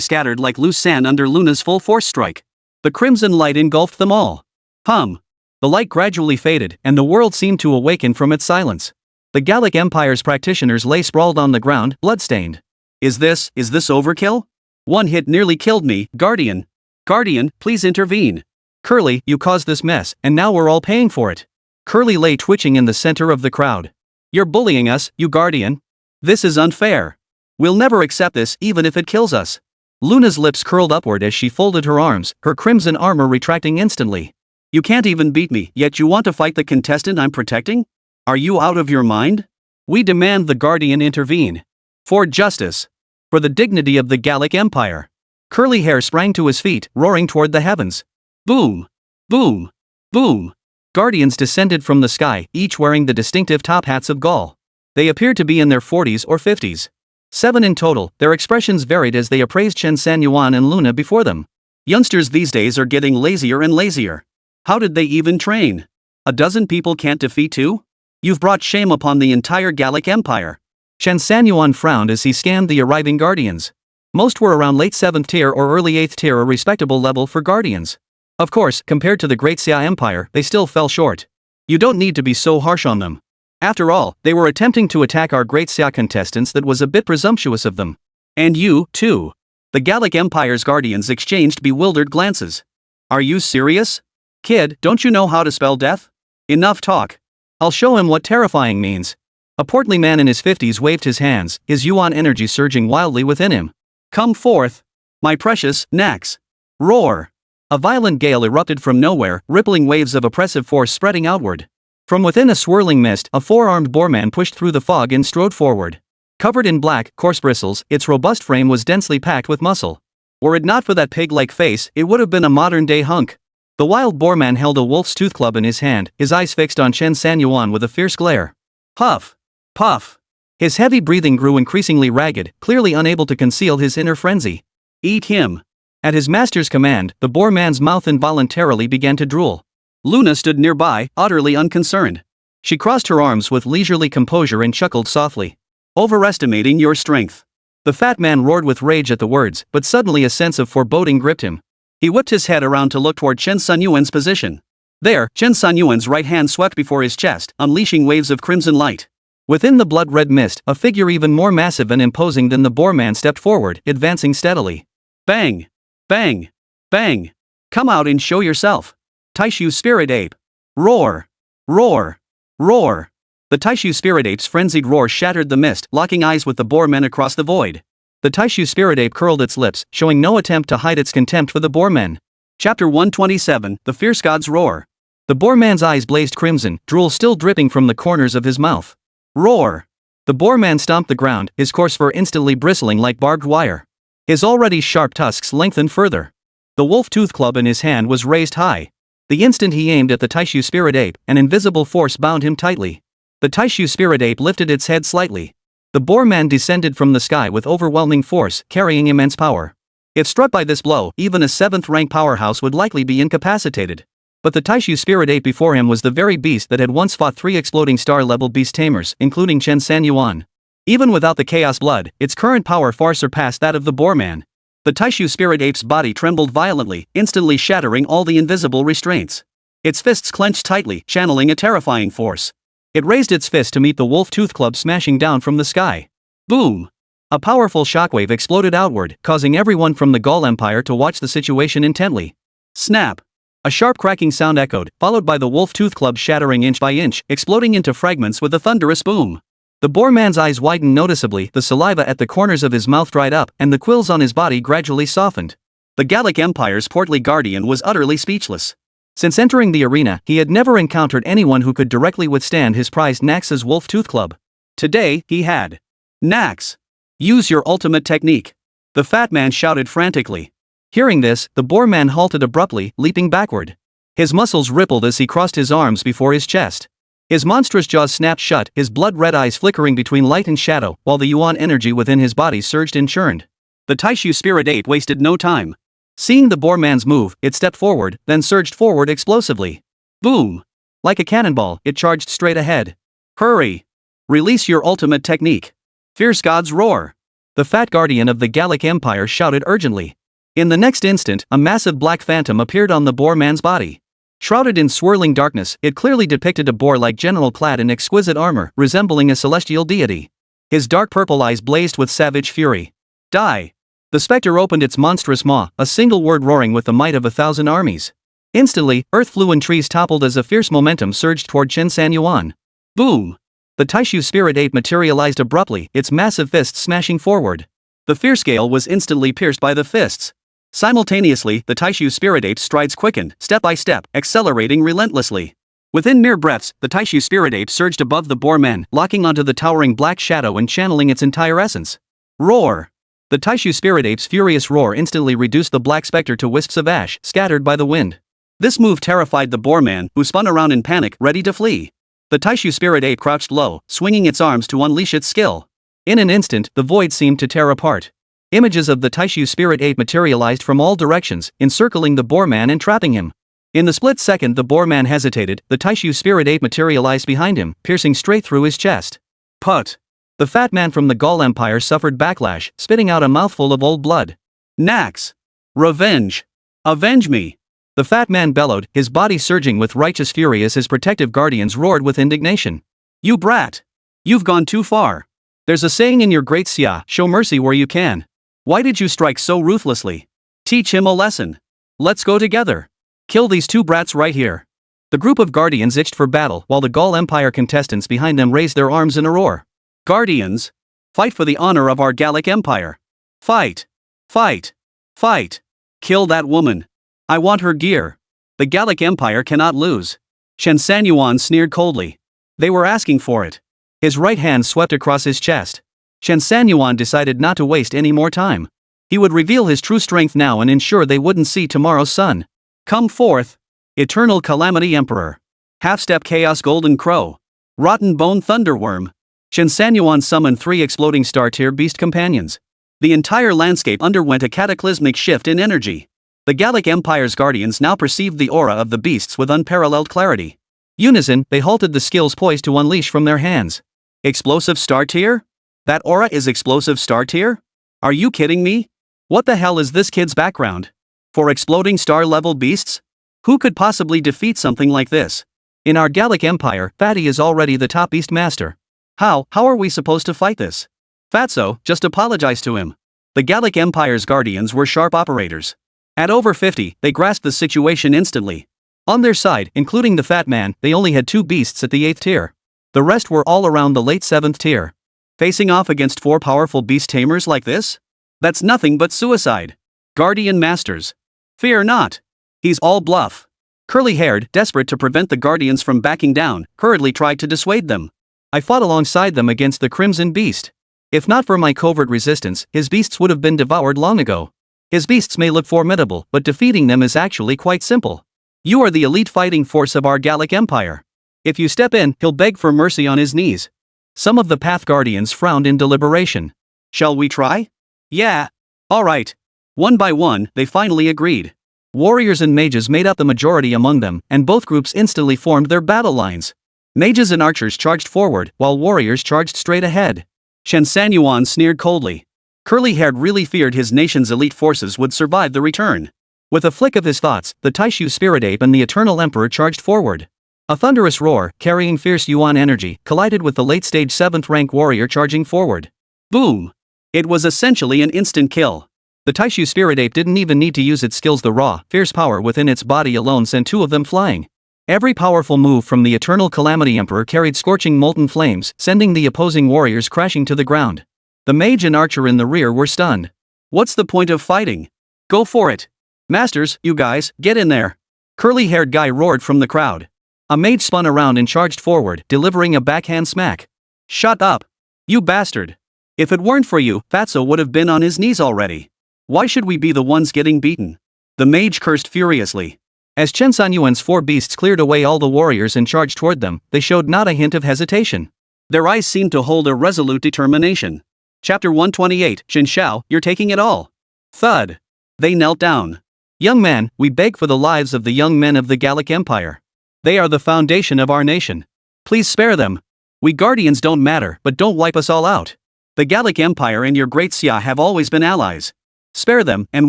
scattered like loose sand under Luna's full force strike. The crimson light engulfed them all. Hum. The light gradually faded, and the world seemed to awaken from its silence. The Gallic Empire's practitioners lay sprawled on the ground, bloodstained. Is this overkill? One hit nearly killed me, Guardian. Guardian, please intervene. Curly, you caused this mess, and now we're all paying for it. Curly lay twitching in the center of the crowd. You're bullying us, you Guardian. This is unfair. We'll never accept this, even if it kills us. Luna's lips curled upward as she folded her arms, her crimson armor retracting instantly. You can't even beat me, yet you want to fight the contestant I'm protecting? Are you out of your mind? We demand the Guardian intervene. For justice. For the dignity of the Gallic Empire. Curly hair sprang to his feet, roaring toward the heavens. Boom! Boom! Boom! Guardians descended from the sky, each wearing the distinctive top hats of Gaul. They appeared to be in their 40s or 50s. 7 in total, their expressions varied as they appraised Chen Sanyuan and Luna before them. Youngsters these days are getting lazier and lazier. How did they even train? A dozen people can't defeat 2? You've brought shame upon the entire Gallic Empire. Chen Sanyuan frowned as he scanned the arriving Guardians. Most were around late 7th tier or early 8th tier, a respectable level for Guardians. Of course, compared to the Great Xia Empire, they still fell short. You don't need to be so harsh on them. After all, they were attempting to attack our Great Xia contestants. That was a bit presumptuous of them. And you, too. The Gallic Empire's Guardians exchanged bewildered glances. Are you serious? Kid, don't you know how to spell death? Enough talk. I'll show him what terrifying means. A portly man in his 50s waved his hands, his yuan energy surging wildly within him. Come forth, my precious Nax. Roar! A violent gale erupted from nowhere, rippling waves of oppressive force spreading outward. From within a swirling mist, a 4-armed boarman pushed through the fog and strode forward. Covered in black, coarse bristles, its robust frame was densely packed with muscle. Were it not for that pig-like face, it would have been a modern-day hunk. The wild boarman held a wolf's tooth club in his hand, his eyes fixed on Chen Sanyuan with a fierce glare. Puff! Puff! His heavy breathing grew increasingly ragged, clearly unable to conceal his inner frenzy. Eat him! At his master's command, the boar man's mouth involuntarily began to drool. Luna stood nearby, utterly unconcerned. She crossed her arms with leisurely composure and chuckled softly. Overestimating your strength. The fat man roared with rage at the words, but suddenly a sense of foreboding gripped him. He whipped his head around to look toward Chen Sanyuan's position. There, Chen Sanyuan's right hand swept before his chest, unleashing waves of crimson light. Within the blood-red mist, a figure even more massive and imposing than the boar man stepped forward, advancing steadily. Bang! Bang! Bang! Come out and show yourself. Taishu Spirit Ape. Roar! Roar! Roar! The Taishu Spirit Ape's frenzied roar shattered the mist, locking eyes with the boar men across the void. The Taishu Spirit Ape curled its lips, showing no attempt to hide its contempt for the boar men. Chapter 127, The Fierce God's Roar. The boar man's eyes blazed crimson, drool still dripping from the corners of his mouth. Roar! The boar man stomped the ground, his coarse fur instantly bristling like barbed wire. His already sharp tusks lengthened further. The wolf tooth club in his hand was raised high. The instant he aimed at the Taishu Spirit Ape, an invisible force bound him tightly. The Taishu Spirit Ape lifted its head slightly. The boar man descended from the sky with overwhelming force, carrying immense power. If struck by this blow, even a 7th-rank powerhouse would likely be incapacitated. But the Taishu Spirit Ape before him was the very beast that had once fought 3 exploding star-level Beast Tamers, including Chen Sanyuan. Even without the Chaos Blood, its current power far surpassed that of the boar man. The Taishu Spirit Ape's body trembled violently, instantly shattering all the invisible restraints. Its fists clenched tightly, channeling a terrifying force. It raised its fist to meet the wolf tooth club smashing down from the sky. Boom! A powerful shockwave exploded outward, causing everyone from the Gaul Empire to watch the situation intently. Snap! A sharp cracking sound echoed, followed by the wolf tooth club shattering inch by inch, exploding into fragments with a thunderous boom. The boar man's eyes widened noticeably, the saliva at the corners of his mouth dried up, and the quills on his body gradually softened. The Gallic Empire's portly guardian was utterly speechless. Since entering the arena, he had never encountered anyone who could directly withstand his prized Nax's wolf tooth club. Today, he had. Nax! Use your ultimate technique! The fat man shouted frantically. Hearing this, the boar man halted abruptly, leaping backward. His muscles rippled as he crossed his arms before his chest. His monstrous jaws snapped shut, his blood-red eyes flickering between light and shadow, while the yuan energy within his body surged and churned. The Taishu Spirit Ape wasted no time. Seeing the boar man's move, it stepped forward, then surged forward explosively. Boom! Like a cannonball, it charged straight ahead. Hurry! Release your ultimate technique. Fierce God's Roar! The fat guardian of the Gallic Empire shouted urgently. In the next instant, a massive black phantom appeared on the boar man's body. Shrouded in swirling darkness, it clearly depicted a boar-like general clad in exquisite armor, resembling a celestial deity. His dark purple eyes blazed with savage fury. Die! The specter opened its monstrous maw, a single word roaring with the might of 1,000 armies. Instantly, earth flew and trees toppled as a fierce momentum surged toward Chen Sanyuan. Boom! The Taishu Spirit Ape materialized abruptly, its massive fists smashing forward. The fierce gale was instantly pierced by the fists. Simultaneously, the Taishu Spirit Ape's strides quickened, step by step, accelerating relentlessly. Within mere breaths, the Taishu Spirit Ape surged above the boar men, locking onto the towering black shadow and channeling its entire essence. Roar! The Taishu Spirit Ape's furious roar instantly reduced the Black Spectre to wisps of ash, scattered by the wind. This move terrified the boar man, who spun around in panic, ready to flee. The Taishu Spirit Ape crouched low, swinging its arms to unleash its skill. In an instant, the void seemed to tear apart. Images of the Taishu Spirit Ape materialized from all directions, encircling the boar man and trapping him. In the split second the boar man hesitated, the Taishu Spirit Ape materialized behind him, piercing straight through his chest. Put! The fat man from the Gaul Empire suffered backlash, spitting out a mouthful of old blood. Nax! Revenge! Avenge me! The fat man bellowed, his body surging with righteous fury as his protective guardians roared with indignation. You brat! You've gone too far. There's a saying in your great Xia, show mercy where you can. Why did you strike so ruthlessly? Teach him a lesson. Let's go together. Kill these two brats right here. The group of guardians itched for battle while the Gaul Empire contestants behind them raised their arms in a roar. Guardians! Fight for the honor of our Gallic Empire. Fight! Fight! Fight! Kill that woman. I want her gear. The Gallic Empire cannot lose. Chen Sanyuan sneered coldly. They were asking for it. His right hand swept across his chest. Chen Sanyuan decided not to waste any more time. He would reveal his true strength now and ensure they wouldn't see tomorrow's sun. Come forth, Eternal Calamity Emperor. Half-step Chaos Golden Crow. Rotten Bone Thunderworm. Chen Sanyuan summoned 3 exploding star-tier beast companions. The entire landscape underwent a cataclysmic shift in energy. The Gallic Empire's guardians now perceived the aura of the beasts with unparalleled clarity. Unison, they halted the skills poised to unleash from their hands. Explosive star-tier? That aura is explosive star-tier? Are you kidding me? What the hell is this kid's background? For exploding star-level beasts? Who could possibly defeat something like this? In our Gallic Empire, Fatty is already the top beastmaster. How are we supposed to fight this? Fatso, just apologize to him. The Gallic Empire's guardians were sharp operators. At over 50, they grasped the situation instantly. On their side, including the fat man, they only had 2 beasts at the 8th tier. The rest were all around the late 7th tier. Facing off against 4 powerful beast tamers like this? That's nothing but suicide. Guardian Masters. Fear not. He's all bluff. Curly-haired, desperate to prevent the guardians from backing down, hurriedly tried to dissuade them. I fought alongside them against the Crimson Beast. If not for my covert resistance, his beasts would have been devoured long ago. His beasts may look formidable, but defeating them is actually quite simple. You are the elite fighting force of our Gallic Empire. If you step in, he'll beg for mercy on his knees. Some of the Path Guardians frowned in deliberation. Shall we try? Yeah. Alright. One by one, they finally agreed. Warriors and mages made up the majority among them, and both groups instantly formed their battle lines. Mages and archers charged forward, while warriors charged straight ahead. Chen Sanyuan sneered coldly. Curly-haired really feared his nation's elite forces would survive the return. With a flick of his thoughts, the Taishu Spirit Ape and the Eternal Emperor charged forward. A thunderous roar, carrying fierce Yuan energy, collided with the late-stage 7th-rank warrior charging forward. Boom! It was essentially an instant kill. The Taishu Spirit Ape didn't even need to use its skills. The raw, fierce power within its body alone sent 2 of them flying. Every powerful move from the Eternal Calamity Emperor carried scorching molten flames, sending the opposing warriors crashing to the ground. The mage and archer in the rear were stunned. What's the point of fighting? Go for it. Masters, you guys, get in there. Curly-haired guy roared from the crowd. A mage spun around and charged forward, delivering a backhand smack. Shut up. You bastard. If it weren't for you, Fatso would have been on his knees already. Why should we be the ones getting beaten? The mage cursed furiously. As Chen Sanyuan's 4 beasts cleared away all the warriors and charged toward them, they showed not a hint of hesitation. Their eyes seemed to hold a resolute determination. Chapter 128, Qingzhou, you're taking it all. Thud. They knelt down. Young man, we beg for the lives of the young men of the Gallic Empire. They are the foundation of our nation. Please spare them. We guardians don't matter, but don't wipe us all out. The Gallic Empire and your great Xia have always been allies. Spare them, and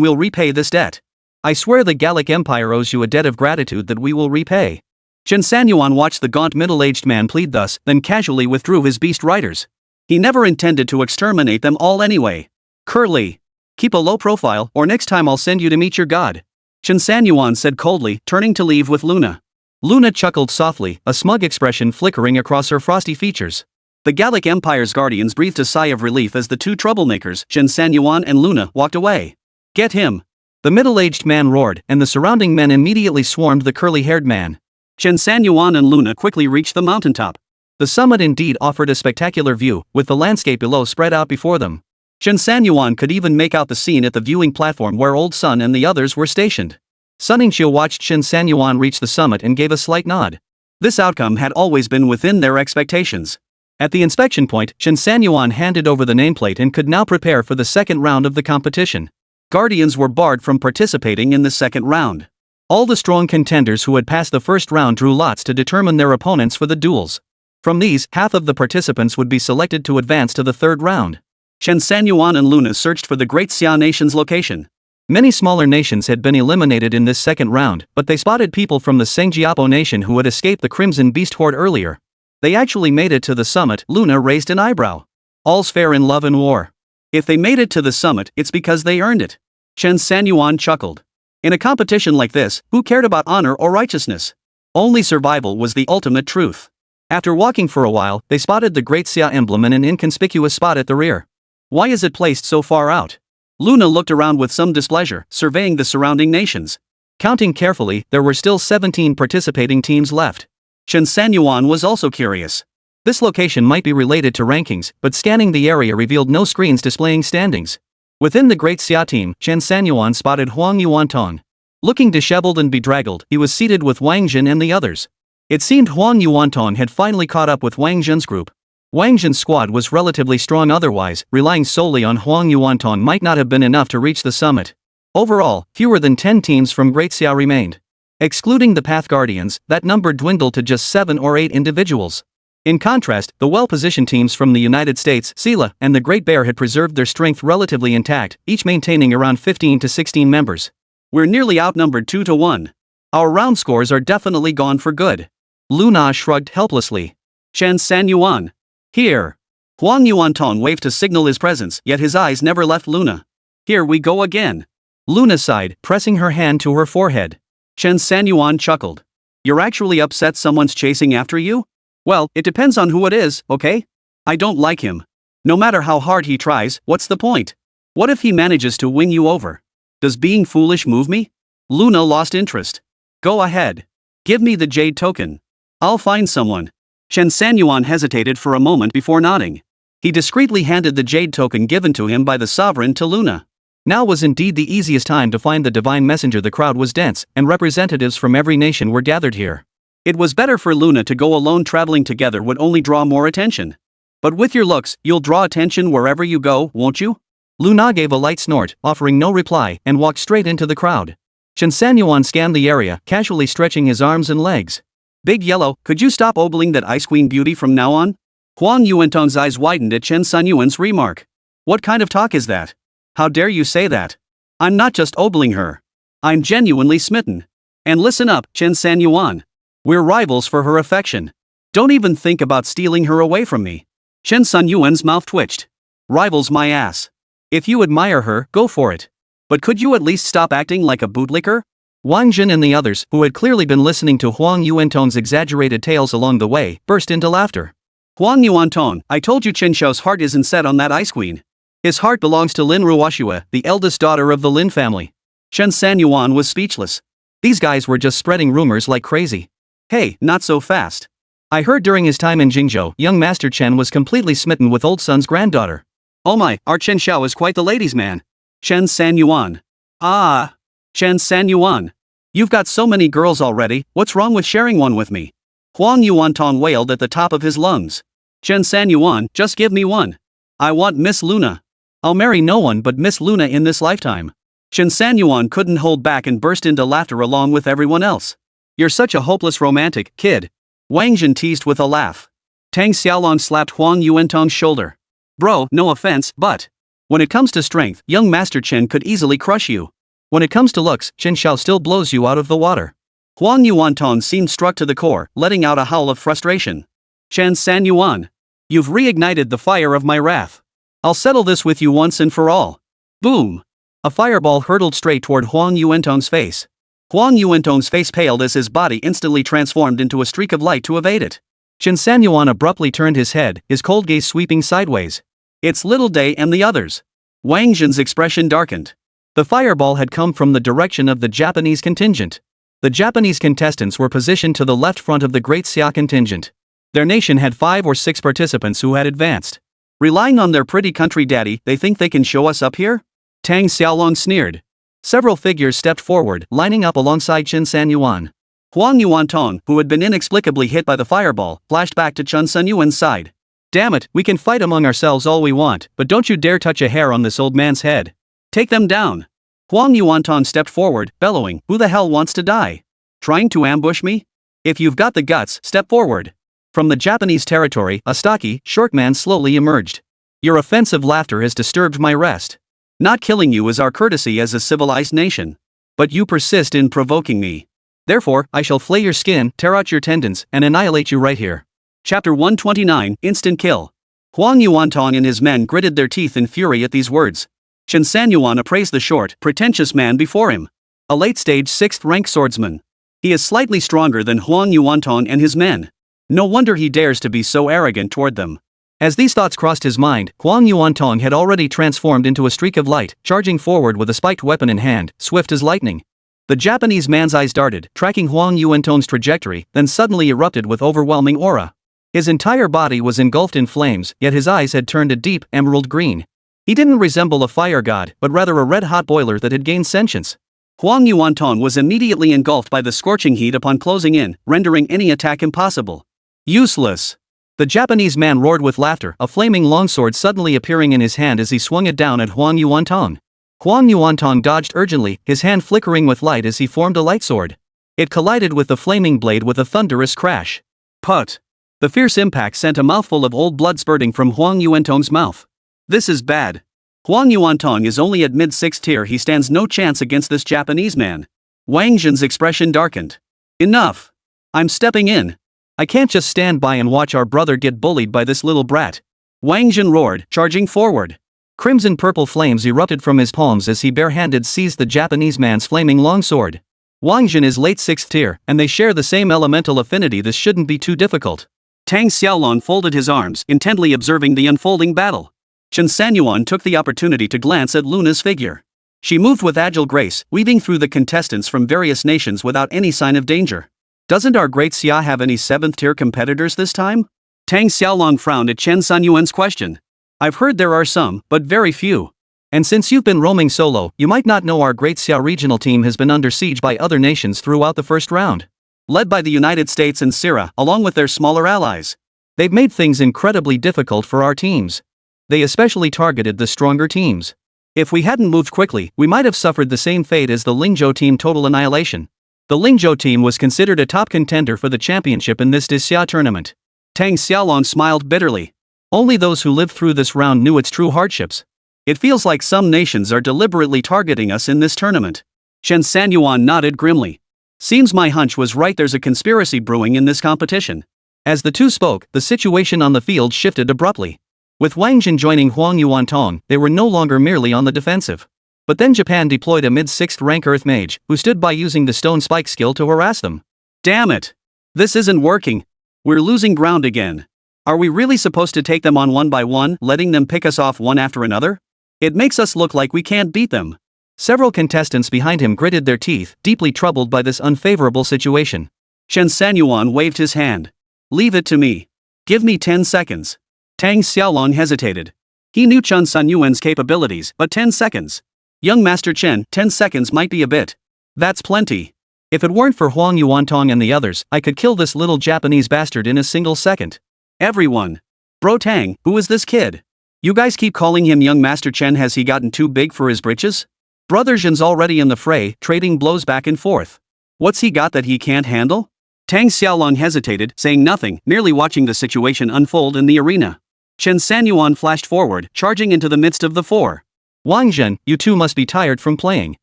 we'll repay this debt. I swear the Gallic Empire owes you a debt of gratitude that we will repay. Chen Sanyuan watched the gaunt middle-aged man plead thus, then casually withdrew his beast riders. He never intended to exterminate them all anyway. Curly. Keep a low profile, or next time I'll send you to meet your god. Chen Sanyuan said coldly, turning to leave with Luna. Luna chuckled softly, a smug expression flickering across her frosty features. The Gallic Empire's guardians breathed a sigh of relief as the 2 troublemakers, Chen Sanyuan and Luna, walked away. Get him. The middle-aged man roared, and the surrounding men immediately swarmed the curly-haired man. Chen Sanyuan and Luna quickly reached the mountaintop. The summit indeed offered a spectacular view, with the landscape below spread out before them. Chen Sanyuan could even make out the scene at the viewing platform where Old Sun and the others were stationed. Sunmmary watched Chen Sanyuan reach the summit and gave a slight nod. This outcome had always been within their expectations. At the inspection point, Chen Sanyuan handed over the nameplate and could now prepare for the second round of the competition. Guardians were barred from participating in the second round. All the strong contenders who had passed the first round drew lots to determine their opponents for the duels. From these, half of the participants would be selected to advance to the third round. Chen Sanyuan and Luna searched for the Great Xia Nation's location. Many smaller nations had been eliminated in this second round, but they spotted people from the Qingzhou nation who had escaped the Crimson Beast Horde earlier. They actually made it to the summit. Luna raised an eyebrow. All's fair in love and war. If they made it to the summit, it's because they earned it. Chen Sanyuan chuckled. In a competition like this, who cared about honor or righteousness? Only survival was the ultimate truth. After walking for a while, they spotted the Great Xia emblem in an inconspicuous spot at the rear. Why is it placed so far out? Luna looked around with some displeasure, surveying the surrounding nations. Counting carefully, there were still 17 participating teams left. Chen Sanyuan was also curious. This location might be related to rankings, but scanning the area revealed no screens displaying standings. Within the Great Xia team, Chen Sanyuan spotted Huang Yuantong. Looking disheveled and bedraggled, he was seated with Wang Jin and the others. It seemed Huang Yuantong had finally caught up with Wang Jin's group. Wang Jin's squad was relatively strong otherwise, relying solely on Huang Yuantong might not have been enough to reach the summit. Overall, fewer than 10 teams from Great Xia remained. Excluding the Path Guardians, that number dwindled to just 7 or 8 individuals. In contrast, the well-positioned teams from the United States, Sela, and the Great Bear had preserved their strength relatively intact, each maintaining around 15 to 16 members. We're nearly outnumbered 2-1. Our round scores are definitely gone for good. Luna shrugged helplessly. Chen Sanyuan. Here. Huang Yuantong waved to signal his presence, yet his eyes never left Luna. Here we go again. Luna sighed, pressing her hand to her forehead. Chen Sanyuan chuckled. You're actually upset someone's chasing after you? Well, it depends on who it is, okay? I don't like him. No matter how hard he tries, what's the point? What if he manages to win you over? Does being foolish move me? Luna lost interest. Go ahead. Give me the jade token. I'll find someone. Chen Sanyuan hesitated for a moment before nodding. He discreetly handed the jade token given to him by the sovereign to Luna. Now was indeed the easiest time to find the divine messenger. The crowd was dense, and representatives from every nation were gathered here. It was better for Luna to go alone. Traveling together would only draw more attention. But with your looks, you'll draw attention wherever you go, won't you? Luna gave a light snort, offering no reply, and walked straight into the crowd. Chen Sanyuan scanned the area, casually stretching his arms and legs. Big Yellow, could you stop ogling that Ice Queen beauty from now on? Huang Yuantong's eyes widened at Chen Sanyuan's remark. What kind of talk is that? How dare you say that? I'm not just ogling her. I'm genuinely smitten. And listen up, Chen Sanyuan. We're rivals for her affection. Don't even think about stealing her away from me. Chen Sanyuan's mouth twitched. Rivals my ass. If you admire her, go for it. But could you at least stop acting like a bootlicker? Wang Jin and the others, who had clearly been listening to Huang Yuantong's exaggerated tales along the way, burst into laughter. Huang Yuantong, I told you Chen Xiao's heart isn't set on that Ice Queen. His heart belongs to Lin Ruoxue, the eldest daughter of the Lin family. Chen Sanyuan was speechless. These guys were just spreading rumors like crazy. Hey, not so fast. I heard during his time in Qingzhou, young Master Chen was completely smitten with Old Sun's granddaughter. Oh my, our Chen Xiao is quite the ladies' man. Chen Sanyuan. Ah. Chen Sanyuan. You've got so many girls already, what's wrong with sharing one with me? Huang Yuantong wailed at the top of his lungs. Chen Sanyuan, just give me one. I want Miss Luna. I'll marry no one but Miss Luna in this lifetime. Chen Sanyuan couldn't hold back and burst into laughter along with everyone else. You're such a hopeless romantic, kid. Wang Jin teased with a laugh. Tang Xiaolong slapped Huang Yuantong's shoulder. Bro, no offense, but when it comes to strength, young Master Chen could easily crush you. When it comes to looks, Chen Xiao still blows you out of the water. Huang Yuantong seemed struck to the core, letting out a howl of frustration. Chen Sanyuan. You've reignited the fire of my wrath. I'll settle this with you once and for all. Boom. A fireball hurtled straight toward Huang Yuantong's face. Huang Yuantong's face paled as his body instantly transformed into a streak of light to evade it. Chen Sanyuan abruptly turned his head, his cold gaze sweeping sideways. It's Little Day and the others. Wang Jin's expression darkened. The fireball had come from the direction of the Japanese contingent. The Japanese contestants were positioned to the left front of the Great Xia contingent. Their nation had 5 or 6 participants who had advanced. Relying on their pretty country daddy, they think they can show us up here? Tang Xiaolong sneered. Several figures stepped forward, lining up alongside Chen Sanyuan. Huang Yuantong, who had been inexplicably hit by the fireball, flashed back to Chen Sanyuan's side. Damn it, we can fight among ourselves all we want, but don't you dare touch a hair on this old man's head. Take them down. Huang Yuantong stepped forward, bellowing, who the hell wants to die? Trying to ambush me? If you've got the guts, step forward. From the Japanese territory, a stocky, short man slowly emerged. Your offensive laughter has disturbed my rest. Not killing you is our courtesy as a civilized nation. But you persist in provoking me. Therefore, I shall flay your skin, tear out your tendons, and annihilate you right here. Chapter 129, Instant Kill. Huang Yuantong and his men gritted their teeth in fury at these words. Chen Sanyuan appraised the short, pretentious man before him. A late-stage 6th-rank swordsman. He is slightly stronger than Huang Yuantong and his men. No wonder he dares to be so arrogant toward them. As these thoughts crossed his mind, Huang Yuantong had already transformed into a streak of light, charging forward with a spiked weapon in hand, swift as lightning. The Japanese man's eyes darted, tracking Huang Yuantong's trajectory, then suddenly erupted with overwhelming aura. His entire body was engulfed in flames, yet his eyes had turned a deep, emerald green. He didn't resemble a fire god, but rather a red-hot boiler that had gained sentience. Huang Yuantong was immediately engulfed by the scorching heat upon closing in, rendering any attack impossible. Useless. The Japanese man roared with laughter, a flaming longsword suddenly appearing in his hand as he swung it down at Huang Yuantong. Huang Yuantong dodged urgently, his hand flickering with light as he formed a light sword. It collided with the flaming blade with a thunderous crash. Put! The fierce impact sent a mouthful of old blood spurting from Huang Yuantong's mouth. This is bad. Huang Yuantong is only at mid-6th tier, he stands no chance against this Japanese man. Wang Zhen's expression darkened. Enough! I'm stepping in. I can't just stand by and watch our brother get bullied by this little brat. Wang Zhen roared, charging forward. Crimson-purple flames erupted from his palms as he barehanded seized the Japanese man's flaming longsword. Wang Zhen is late 6th tier, and they share the same elemental affinity. This shouldn't be too difficult. Tang Xiaolong folded his arms, intently observing the unfolding battle. Chen Sanyuan took the opportunity to glance at Luna's figure. She moved with agile grace, weaving through the contestants from various nations without any sign of danger. Doesn't our great Xia have any 7th-tier competitors this time? Tang Xiaolong frowned at Chen Sanyuan's question. I've heard there are some, but very few. And since you've been roaming solo, you might not know our great Xia regional team has been under siege by other nations throughout the first round. Led by the United States and Syria, along with their smaller allies. They've made things incredibly difficult for our teams. They especially targeted the stronger teams. If we hadn't moved quickly, we might have suffered the same fate as the Qingzhou team, total annihilation. The Qingzhou team was considered a top contender for the championship in this Xia tournament. Tang Xiaolong smiled bitterly. Only those who lived through this round knew its true hardships. It feels like some nations are deliberately targeting us in this tournament. Chen Sanyuan nodded grimly. Seems my hunch was right, there's a conspiracy brewing in this competition. As the two spoke, the situation on the field shifted abruptly. With Wang Zhen joining Huang Yuantong, they were no longer merely on the defensive. But then Japan deployed a mid-6th rank Earth Mage, who stood by using the Stone Spike skill to harass them. Damn it! This isn't working. We're losing ground again. Are we really supposed to take them on one by one, letting them pick us off one after another? It makes us look like we can't beat them. Several contestants behind him gritted their teeth, deeply troubled by this unfavorable situation. Chen Sanyuan waved his hand. Leave it to me. Give me 10 seconds. Tang Xiaolong hesitated. He knew Chen Sanyuan's capabilities, but 10 seconds. Young Master Chen, 10 seconds might be a bit. That's plenty. If it weren't for Huang Yuantong and the others, I could kill this little Japanese bastard in a single second. Everyone. Bro Tang, who is this kid? You guys keep calling him Young Master Chen, has he gotten too big for his britches? Brother Zhen's already in the fray, trading blows back and forth. What's he got that he can't handle? Tang Xiaolong hesitated, saying nothing, merely watching the situation unfold in the arena. Chen Sanyuan flashed forward, charging into the midst of the four. Wang Zhen, you two must be tired from playing.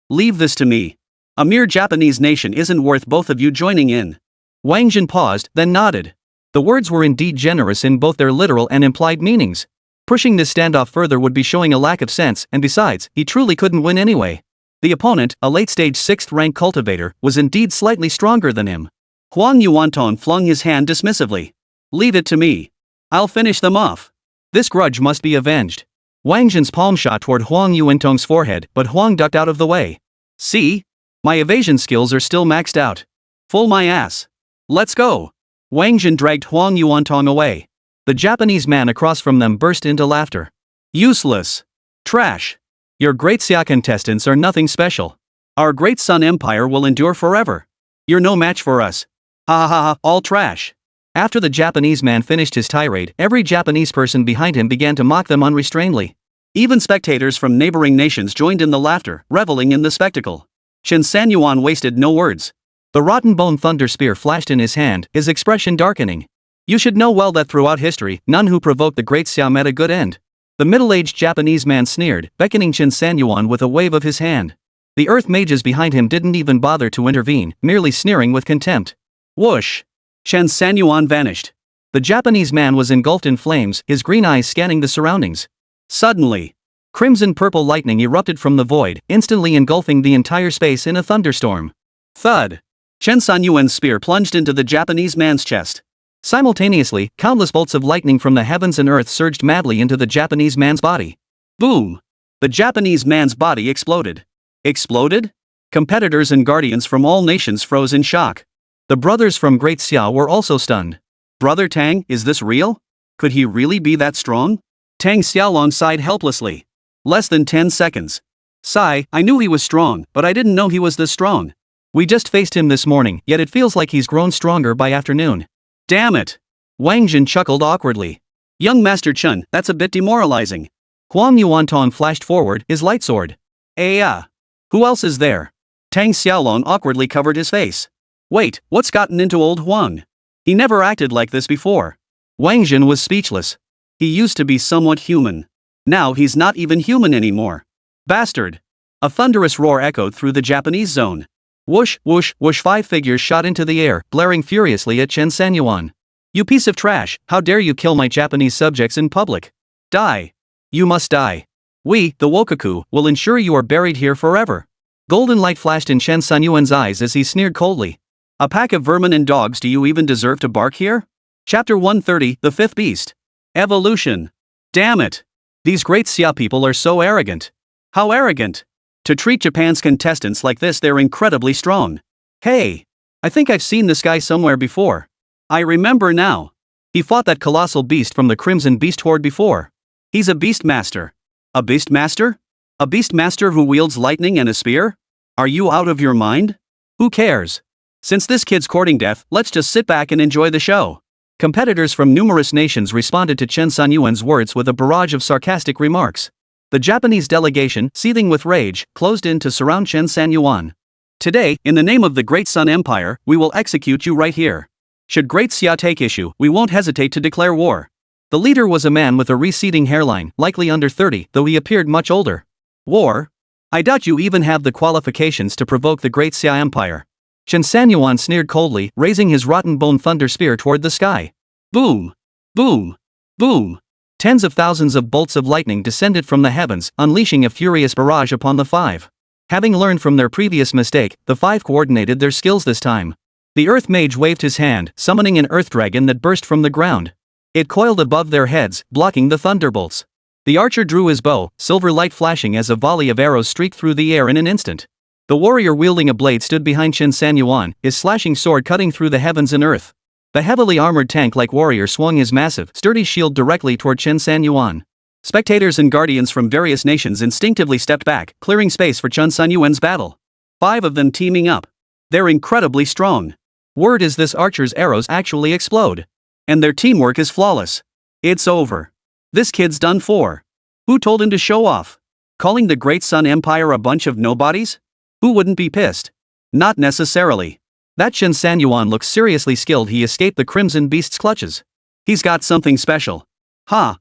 Leave this to me. A mere Japanese nation isn't worth both of you joining in. Wang Zhen paused, then nodded. The words were indeed generous in both their literal and implied meanings. Pushing this standoff further would be showing a lack of sense, and besides, he truly couldn't win anyway. The opponent, a late-stage 6th rank cultivator, was indeed slightly stronger than him. Huang Yuantong flung his hand dismissively. Leave it to me. I'll finish them off. This grudge must be avenged. Wang Zhen's palm shot toward Huang Yuantong's forehead, but Huang ducked out of the way. See? My evasion skills are still maxed out. Full my ass. Let's go. Wang Zhen dragged Huang Yuantong away. The Japanese man across from them burst into laughter. Useless. Trash. Your Great Xia contestants are nothing special. Our Great Sun Empire will endure forever. You're no match for us. Ha ha ha, all trash. After the Japanese man finished his tirade, every Japanese person behind him began to mock them unrestrainedly. Even spectators from neighboring nations joined in the laughter, reveling in the spectacle. Chen Sanyuan wasted no words. The rotten bone thunder spear flashed in his hand, his expression darkening. You should know well that throughout history, none who provoked the Great Xia met a good end. The middle-aged Japanese man sneered, beckoning Chen Sanyuan with a wave of his hand. The earth mages behind him didn't even bother to intervene, merely sneering with contempt. Whoosh! Chen Sanyuan vanished. The Japanese man was engulfed in flames, his green eyes scanning the surroundings. Suddenly, crimson-purple lightning erupted from the void, instantly engulfing the entire space in a thunderstorm. Thud! Chen Sanyuan's spear plunged into the Japanese man's chest. Simultaneously, countless bolts of lightning from the heavens and earth surged madly into the Japanese man's body. Boom! The Japanese man's body exploded. Exploded? Competitors and guardians from all nations froze in shock. The brothers from Great Xia were also stunned. Brother Tang, is this real? Could he really be that strong? Tang Xiaolong sighed helplessly. Less than 10 seconds. Sigh, I knew he was strong, but I didn't know he was this strong. We just faced him this morning, yet it feels like he's grown stronger by afternoon. Damn it! Wang Jin chuckled awkwardly. Young Master Chen, that's a bit demoralizing. Huang Yuantong flashed forward, his light sword. Who else is there? Tang Xiaolong awkwardly covered his face. Wait, what's gotten into old Huang? He never acted like this before. Wang Jin was speechless. He used to be somewhat human. Now he's not even human anymore. Bastard! A thunderous roar echoed through the Japanese zone. Whoosh, whoosh, whoosh, 5 figures shot into the air, blaring furiously at Chen Sanyuan. You piece of trash, how dare you kill my Japanese subjects in public? Die! You must die. We, the Wokaku, will ensure you are buried here forever. Golden light flashed in Chen Sanyuan's eyes as he sneered coldly. A pack of vermin and dogs, do you even deserve to bark here? Chapter 130, The Fifth Beast. Evolution. Damn it! These Great Xia people are so arrogant. How arrogant! To treat Japan's contestants like this, they're incredibly strong. Hey! I think I've seen this guy somewhere before. I remember now. He fought that colossal beast from the Crimson Beast Horde before. He's a beastmaster. A beastmaster? A beastmaster who wields lightning and a spear? Are you out of your mind? Who cares? Since this kid's courting death, let's just sit back and enjoy the show. Competitors from numerous nations responded to Chen Sanyuan's words with a barrage of sarcastic remarks. The Japanese delegation, seething with rage, closed in to surround Chen Sanyuan. Today, in the name of the Great Sun Empire, we will execute you right here. Should Great Xia take issue, we won't hesitate to declare war. The leader was a man with a receding hairline, likely under 30, though he appeared much older. War? I doubt you even have the qualifications to provoke the Great Xia Empire. Chen Sanyuan sneered coldly, raising his rotten bone thunder spear toward the sky. Boom! Boom! Boom! Tens of thousands of bolts of lightning descended from the heavens, unleashing a furious barrage upon the five. Having learned from their previous mistake, the five coordinated their skills this time. The Earth Mage waved his hand, summoning an Earth Dragon that burst from the ground. It coiled above their heads, blocking the thunderbolts. The archer drew his bow, silver light flashing as a volley of arrows streaked through the air in an instant. The warrior wielding a blade stood behind Chen Sanyuan, his slashing sword cutting through the heavens and earth. The heavily armored tank-like warrior swung his massive, sturdy shield directly toward Chen Sanyuan. Spectators and guardians from various nations instinctively stepped back, clearing space for Chen Sanyuan's battle. 5 of them teaming up. They're incredibly strong. Word is this archer's arrows actually explode. And their teamwork is flawless. It's over. This kid's done for. Who told him to show off? Calling the Great Sun Empire a bunch of nobodies? Who wouldn't be pissed? Not necessarily. That Chen Sanyuan looks seriously skilled. He escaped the Crimson Beast's clutches. He's got something special.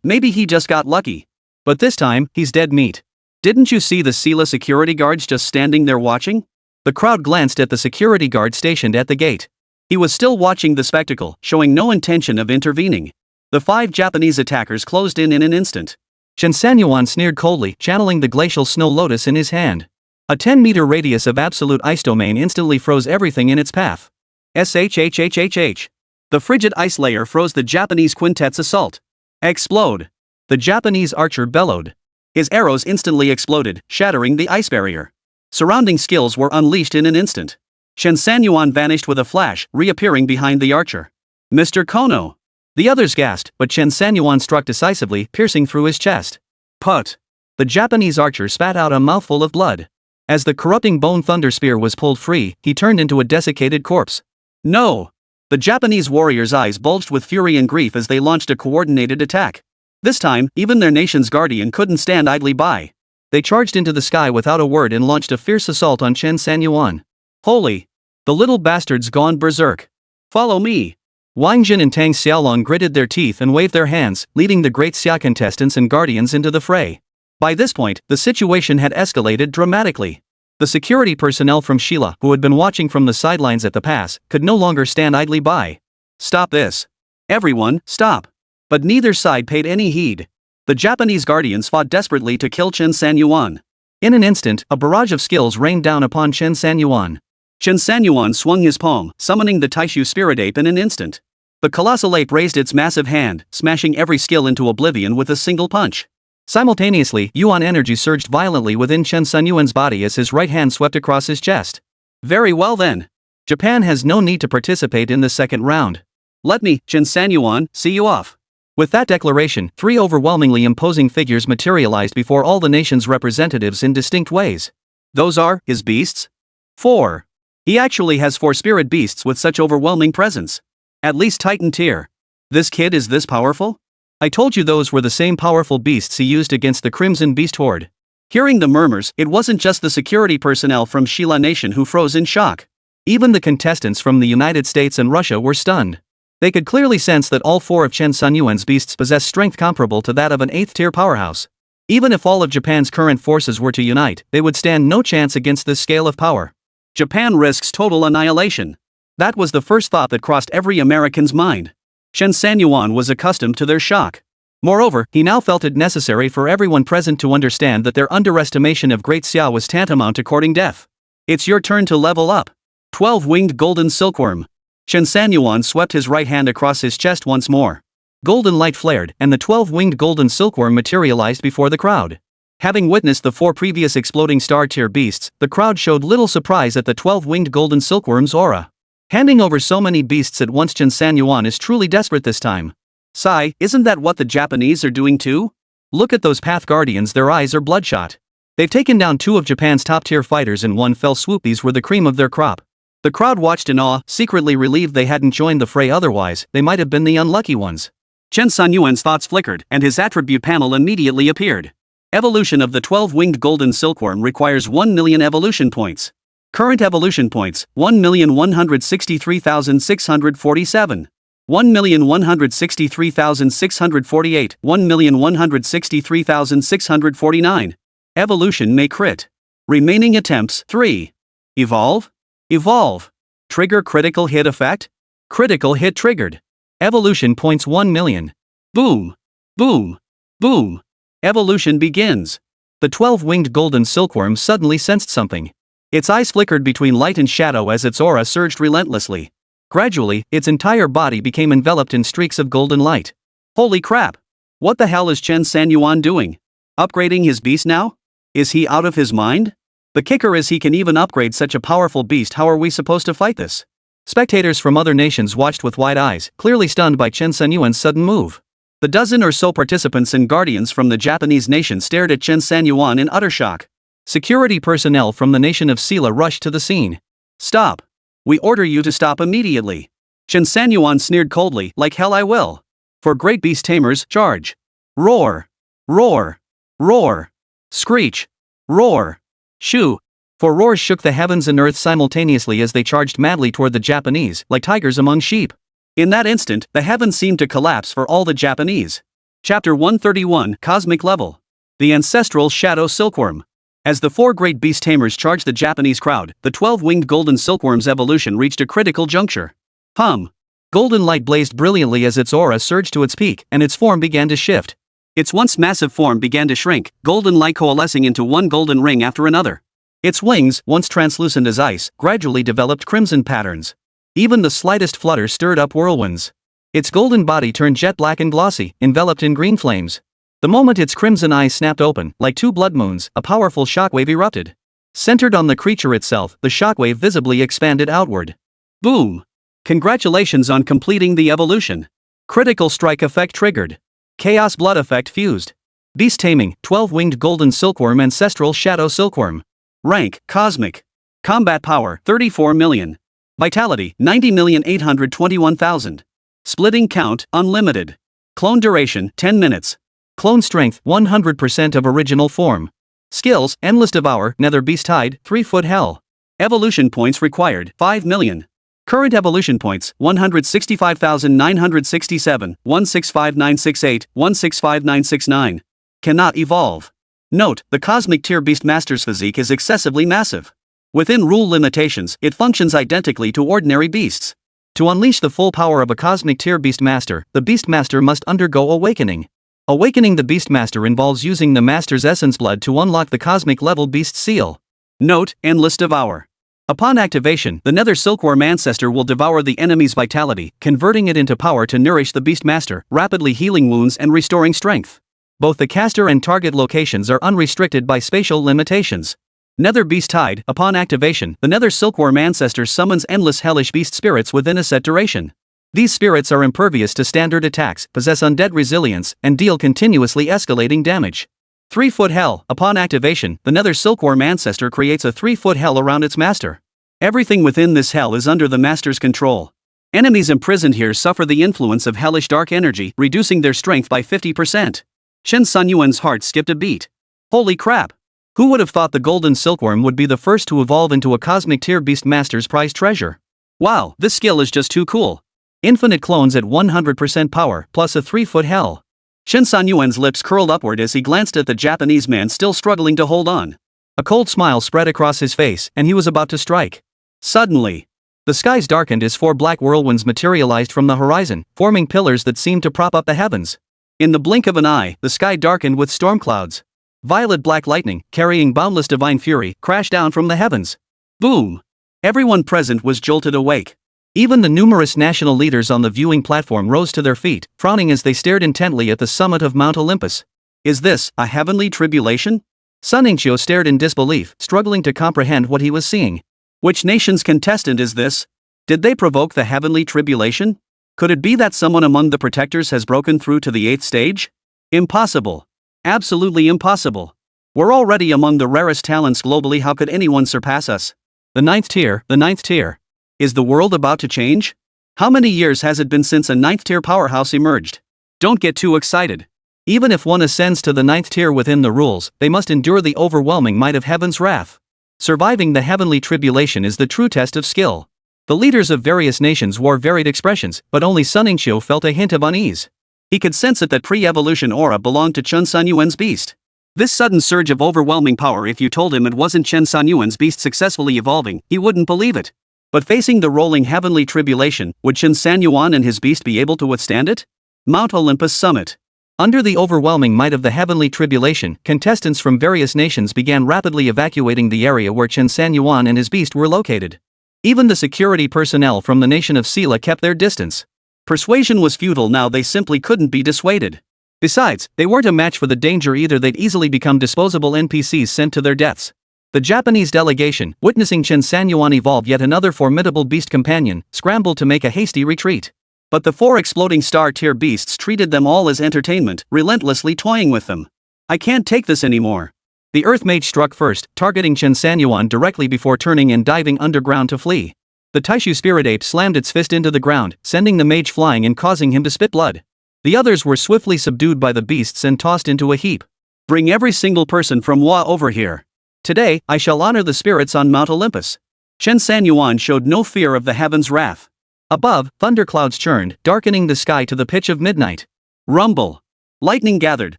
Maybe he just got lucky. But this time, he's dead meat. Didn't you see the Sela security guards just standing there watching? The crowd glanced at the security guard stationed at the gate. He was still watching the spectacle, showing no intention of intervening. The 5 Japanese attackers closed in an instant. Chen Sanyuan sneered coldly, channeling the glacial snow lotus in his hand. A 10-meter radius of absolute ice domain instantly froze everything in its path. SHHHHH. The frigid ice layer froze the Japanese quintet's assault. Explode. The Japanese archer bellowed. His arrows instantly exploded, shattering the ice barrier. Surrounding skills were unleashed in an instant. Chen Sanyuan vanished with a flash, reappearing behind the archer. Mr. Kono. The others gasped, but Chen Sanyuan struck decisively, piercing through his chest. Put. The Japanese archer spat out a mouthful of blood. As the corrupting bone thunder spear was pulled free, he turned into a desiccated corpse. No! The Japanese warriors' eyes bulged with fury and grief as they launched a coordinated attack. This time, even their nation's guardian couldn't stand idly by. They charged into the sky without a word and launched a fierce assault on Chen Sanyuan. Holy! The little bastard's gone berserk. Follow me! Wang Jin and Tang Xiaolong gritted their teeth and waved their hands, leading the great Xia contestants and guardians into the fray. By this point, the situation had escalated dramatically. The security personnel from Sheila, who had been watching from the sidelines at the pass, could no longer stand idly by. Stop this! Everyone, stop! But neither side paid any heed. The Japanese guardians fought desperately to kill Chen Sanyuan. In an instant, a barrage of skills rained down upon Chen Sanyuan. Chen Sanyuan swung his palm, summoning the Taishu spirit ape in an instant. The colossal ape raised its massive hand, smashing every skill into oblivion with a single punch. Simultaneously, Yuan energy surged violently within Chen Sanyuan's body as his right hand swept across his chest. Very well then. Japan has no need to participate in the second round. Let me, Chen Sanyuan, see you off. With that declaration, 3 overwhelmingly imposing figures materialized before all the nation's representatives in distinct ways. Those are his beasts? 4. He actually has 4 spirit beasts with such overwhelming presence. At least Titan tier. This kid is this powerful? I told you those were the same powerful beasts he used against the Crimson Beast Horde. Hearing the murmurs, it wasn't just the security personnel from Sheila Nation who froze in shock. Even the contestants from the United States and Russia were stunned. They could clearly sense that all 4 of Chen Sanyuan's beasts possessed strength comparable to that of an 8th-tier powerhouse. Even if all of Japan's current forces were to unite, they would stand no chance against this scale of power. Japan risks total annihilation. That was the first thought that crossed every American's mind. Chen Sanyuan was accustomed to their shock. Moreover, he now felt it necessary for everyone present to understand that their underestimation of Great Xia was tantamount to courting death. It's your turn to level up. 12-winged golden silkworm. Chen Sanyuan swept his right hand across his chest once more. Golden light flared, and the 12-winged golden silkworm materialized before the crowd. Having witnessed the 4 previous exploding star-tier beasts, the crowd showed little surprise at the 12-winged golden silkworm's aura. Handing over so many beasts at once, Chen Sanyuan is truly desperate this time. Sigh, isn't that what the Japanese are doing too? Look at those Path Guardians, their eyes are bloodshot. They've taken down 2 of Japan's top-tier fighters in one fell swoop. These were the cream of their crop. The crowd watched in awe, secretly relieved they hadn't joined the fray, otherwise, they might have been the unlucky ones. Chen Sanyuan's thoughts flickered, and his attribute panel immediately appeared. Evolution of the 12-winged golden silkworm requires 1 million evolution points. Current evolution points, 1,163,647. 1,163,648, 1,163,649. Evolution may crit. Remaining attempts, 3. Evolve? Evolve. Trigger critical hit effect? Critical hit triggered. Evolution points 1 million. Boom. Boom. Boom. Evolution begins. The 12-winged golden silkworm suddenly sensed something. Its eyes flickered between light and shadow as its aura surged relentlessly. Gradually, its entire body became enveloped in streaks of golden light. Holy crap! What the hell is Chen Sanyuan doing? Upgrading his beast now? Is he out of his mind? The kicker is he can even upgrade such a powerful beast. How are we supposed to fight this? Spectators from other nations watched with wide eyes, clearly stunned by Chen Sanyuan's sudden move. The dozen or so participants and guardians from the Japanese nation stared at Chen Sanyuan in utter shock. Security personnel from the nation of Sela rushed to the scene. Stop! We order you to stop immediately. Chen Sanyuan sneered coldly, like hell I will. For great beast tamers, charge. Roar! Roar! Roar! Screech! Roar! Shoo! For roars shook the heavens and earth simultaneously as they charged madly toward the Japanese, like tigers among sheep. In that instant, the heavens seemed to collapse for all the Japanese. Chapter 131, Cosmic Level. The Ancestral Shadow Silkworm. As the 4 great beast tamers charged the Japanese crowd, the 12-winged golden silkworm's evolution reached a critical juncture. Golden light blazed brilliantly as its aura surged to its peak, and its form began to shift. Its once massive form began to shrink, golden light coalescing into one golden ring after another. Its wings, once translucent as ice, gradually developed crimson patterns. Even the slightest flutter stirred up whirlwinds. Its golden body turned jet black and glossy, enveloped in green flames. The moment its crimson eyes snapped open, like 2 blood moons, a powerful shockwave erupted. Centered on the creature itself, the shockwave visibly expanded outward. Boom! Congratulations on completing the evolution. Critical strike effect triggered. Chaos blood effect fused. Beast taming, 12-winged golden silkworm ancestral shadow silkworm. Rank, cosmic. Combat power, 34 million. Vitality, 90,821,000. Splitting count, unlimited. Clone duration, 10 minutes. Clone strength, 100% of original form. Skills, endless devour, nether beast hide, 3-foot hell. Evolution points required, 5 million. Current evolution points, 165,967, 165968, 165969. Cannot evolve. Note, the cosmic tier beastmaster's physique is excessively massive. Within rule limitations, it functions identically to ordinary beasts. To unleash the full power of a cosmic tier beastmaster, the beastmaster must undergo awakening. Awakening the beastmaster involves using the master's essence blood to unlock the cosmic level beast seal. Note, endless devour. Upon activation, the nether silkworm ancestor will devour the enemy's vitality, converting it into power to nourish the beastmaster, rapidly healing wounds and restoring strength. Both the caster and target locations are unrestricted by spatial limitations. Nether beast hide, upon activation, the nether silkworm ancestor summons endless hellish beast spirits within a set duration. These spirits are impervious to standard attacks, possess undead resilience, and deal continuously escalating damage. 3-foot hell, upon activation, the nether silkworm ancestor creates a 3-foot hell around its master. Everything within this hell is under the master's control. Enemies imprisoned here suffer the influence of hellish dark energy, reducing their strength by 50%. Chen Sanyuan's heart skipped a beat. Holy crap! Who would have thought the golden silkworm would be the first to evolve into a cosmic tier beastmaster's prized treasure? Wow, this skill is just too cool. Infinite clones at 100% power, plus a 3-foot hell. Chen Sanyuan's lips curled upward as he glanced at the Japanese man still struggling to hold on. A cold smile spread across his face, and he was about to strike. Suddenly, the skies darkened as 4 black whirlwinds materialized from the horizon, forming pillars that seemed to prop up the heavens. In the blink of an eye, the sky darkened with storm clouds. Violet black lightning, carrying boundless divine fury, crashed down from the heavens. Boom! Everyone present was jolted awake. Even the numerous national leaders on the viewing platform rose to their feet, frowning as they stared intently at the summit of Mount Olympus. Is this a heavenly tribulation? Qingzhou stared in disbelief, struggling to comprehend what he was seeing. Which nation's contestant is this? Did they provoke the heavenly tribulation? Could it be that someone among the protectors has broken through to the 8th stage? Impossible. Absolutely impossible. We're already among the rarest talents globally. How could anyone surpass us? The 9th tier, the 9th tier. Is the world about to change? How many years has it been since a 9th tier powerhouse emerged? Don't get too excited. Even if one ascends to the 9th tier within the rules, they must endure the overwhelming might of heaven's wrath. Surviving the heavenly tribulation is the true test of skill. The leaders of various nations wore varied expressions, but only Qingzhou felt a hint of unease. He could sense it that pre-evolution aura belonged to Chen Sanyuan's beast. This sudden surge of overwhelming power, if you told him it wasn't Chen Sanyuan's beast successfully evolving, he wouldn't believe it. But facing the rolling heavenly tribulation, would Chen Sanyuan and his beast be able to withstand it? Mount Olympus Summit. Under the overwhelming might of the heavenly tribulation, contestants from various nations began rapidly evacuating the area where Chen Sanyuan and his beast were located. Even the security personnel from the nation of Sela kept their distance. Persuasion was futile now, they simply couldn't be dissuaded. Besides, they weren't a match for the danger either, they'd easily become disposable NPCs sent to their deaths. The Japanese delegation, witnessing Chen Sanyuan evolve yet another formidable beast companion, scrambled to make a hasty retreat. But the 4 exploding star-tier beasts treated them all as entertainment, relentlessly toying with them. I can't take this anymore. The Earth Mage struck first, targeting Chen Sanyuan directly before turning and diving underground to flee. The Taishu Spirit Ape slammed its fist into the ground, sending the mage flying and causing him to spit blood. The others were swiftly subdued by the beasts and tossed into a heap. Bring every single person from Wa over here. Today, I shall honor the spirits on Mount Olympus. Chen Sanyuan showed no fear of the heaven's wrath. Above, thunderclouds churned, darkening the sky to the pitch of midnight. Rumble. Lightning gathered,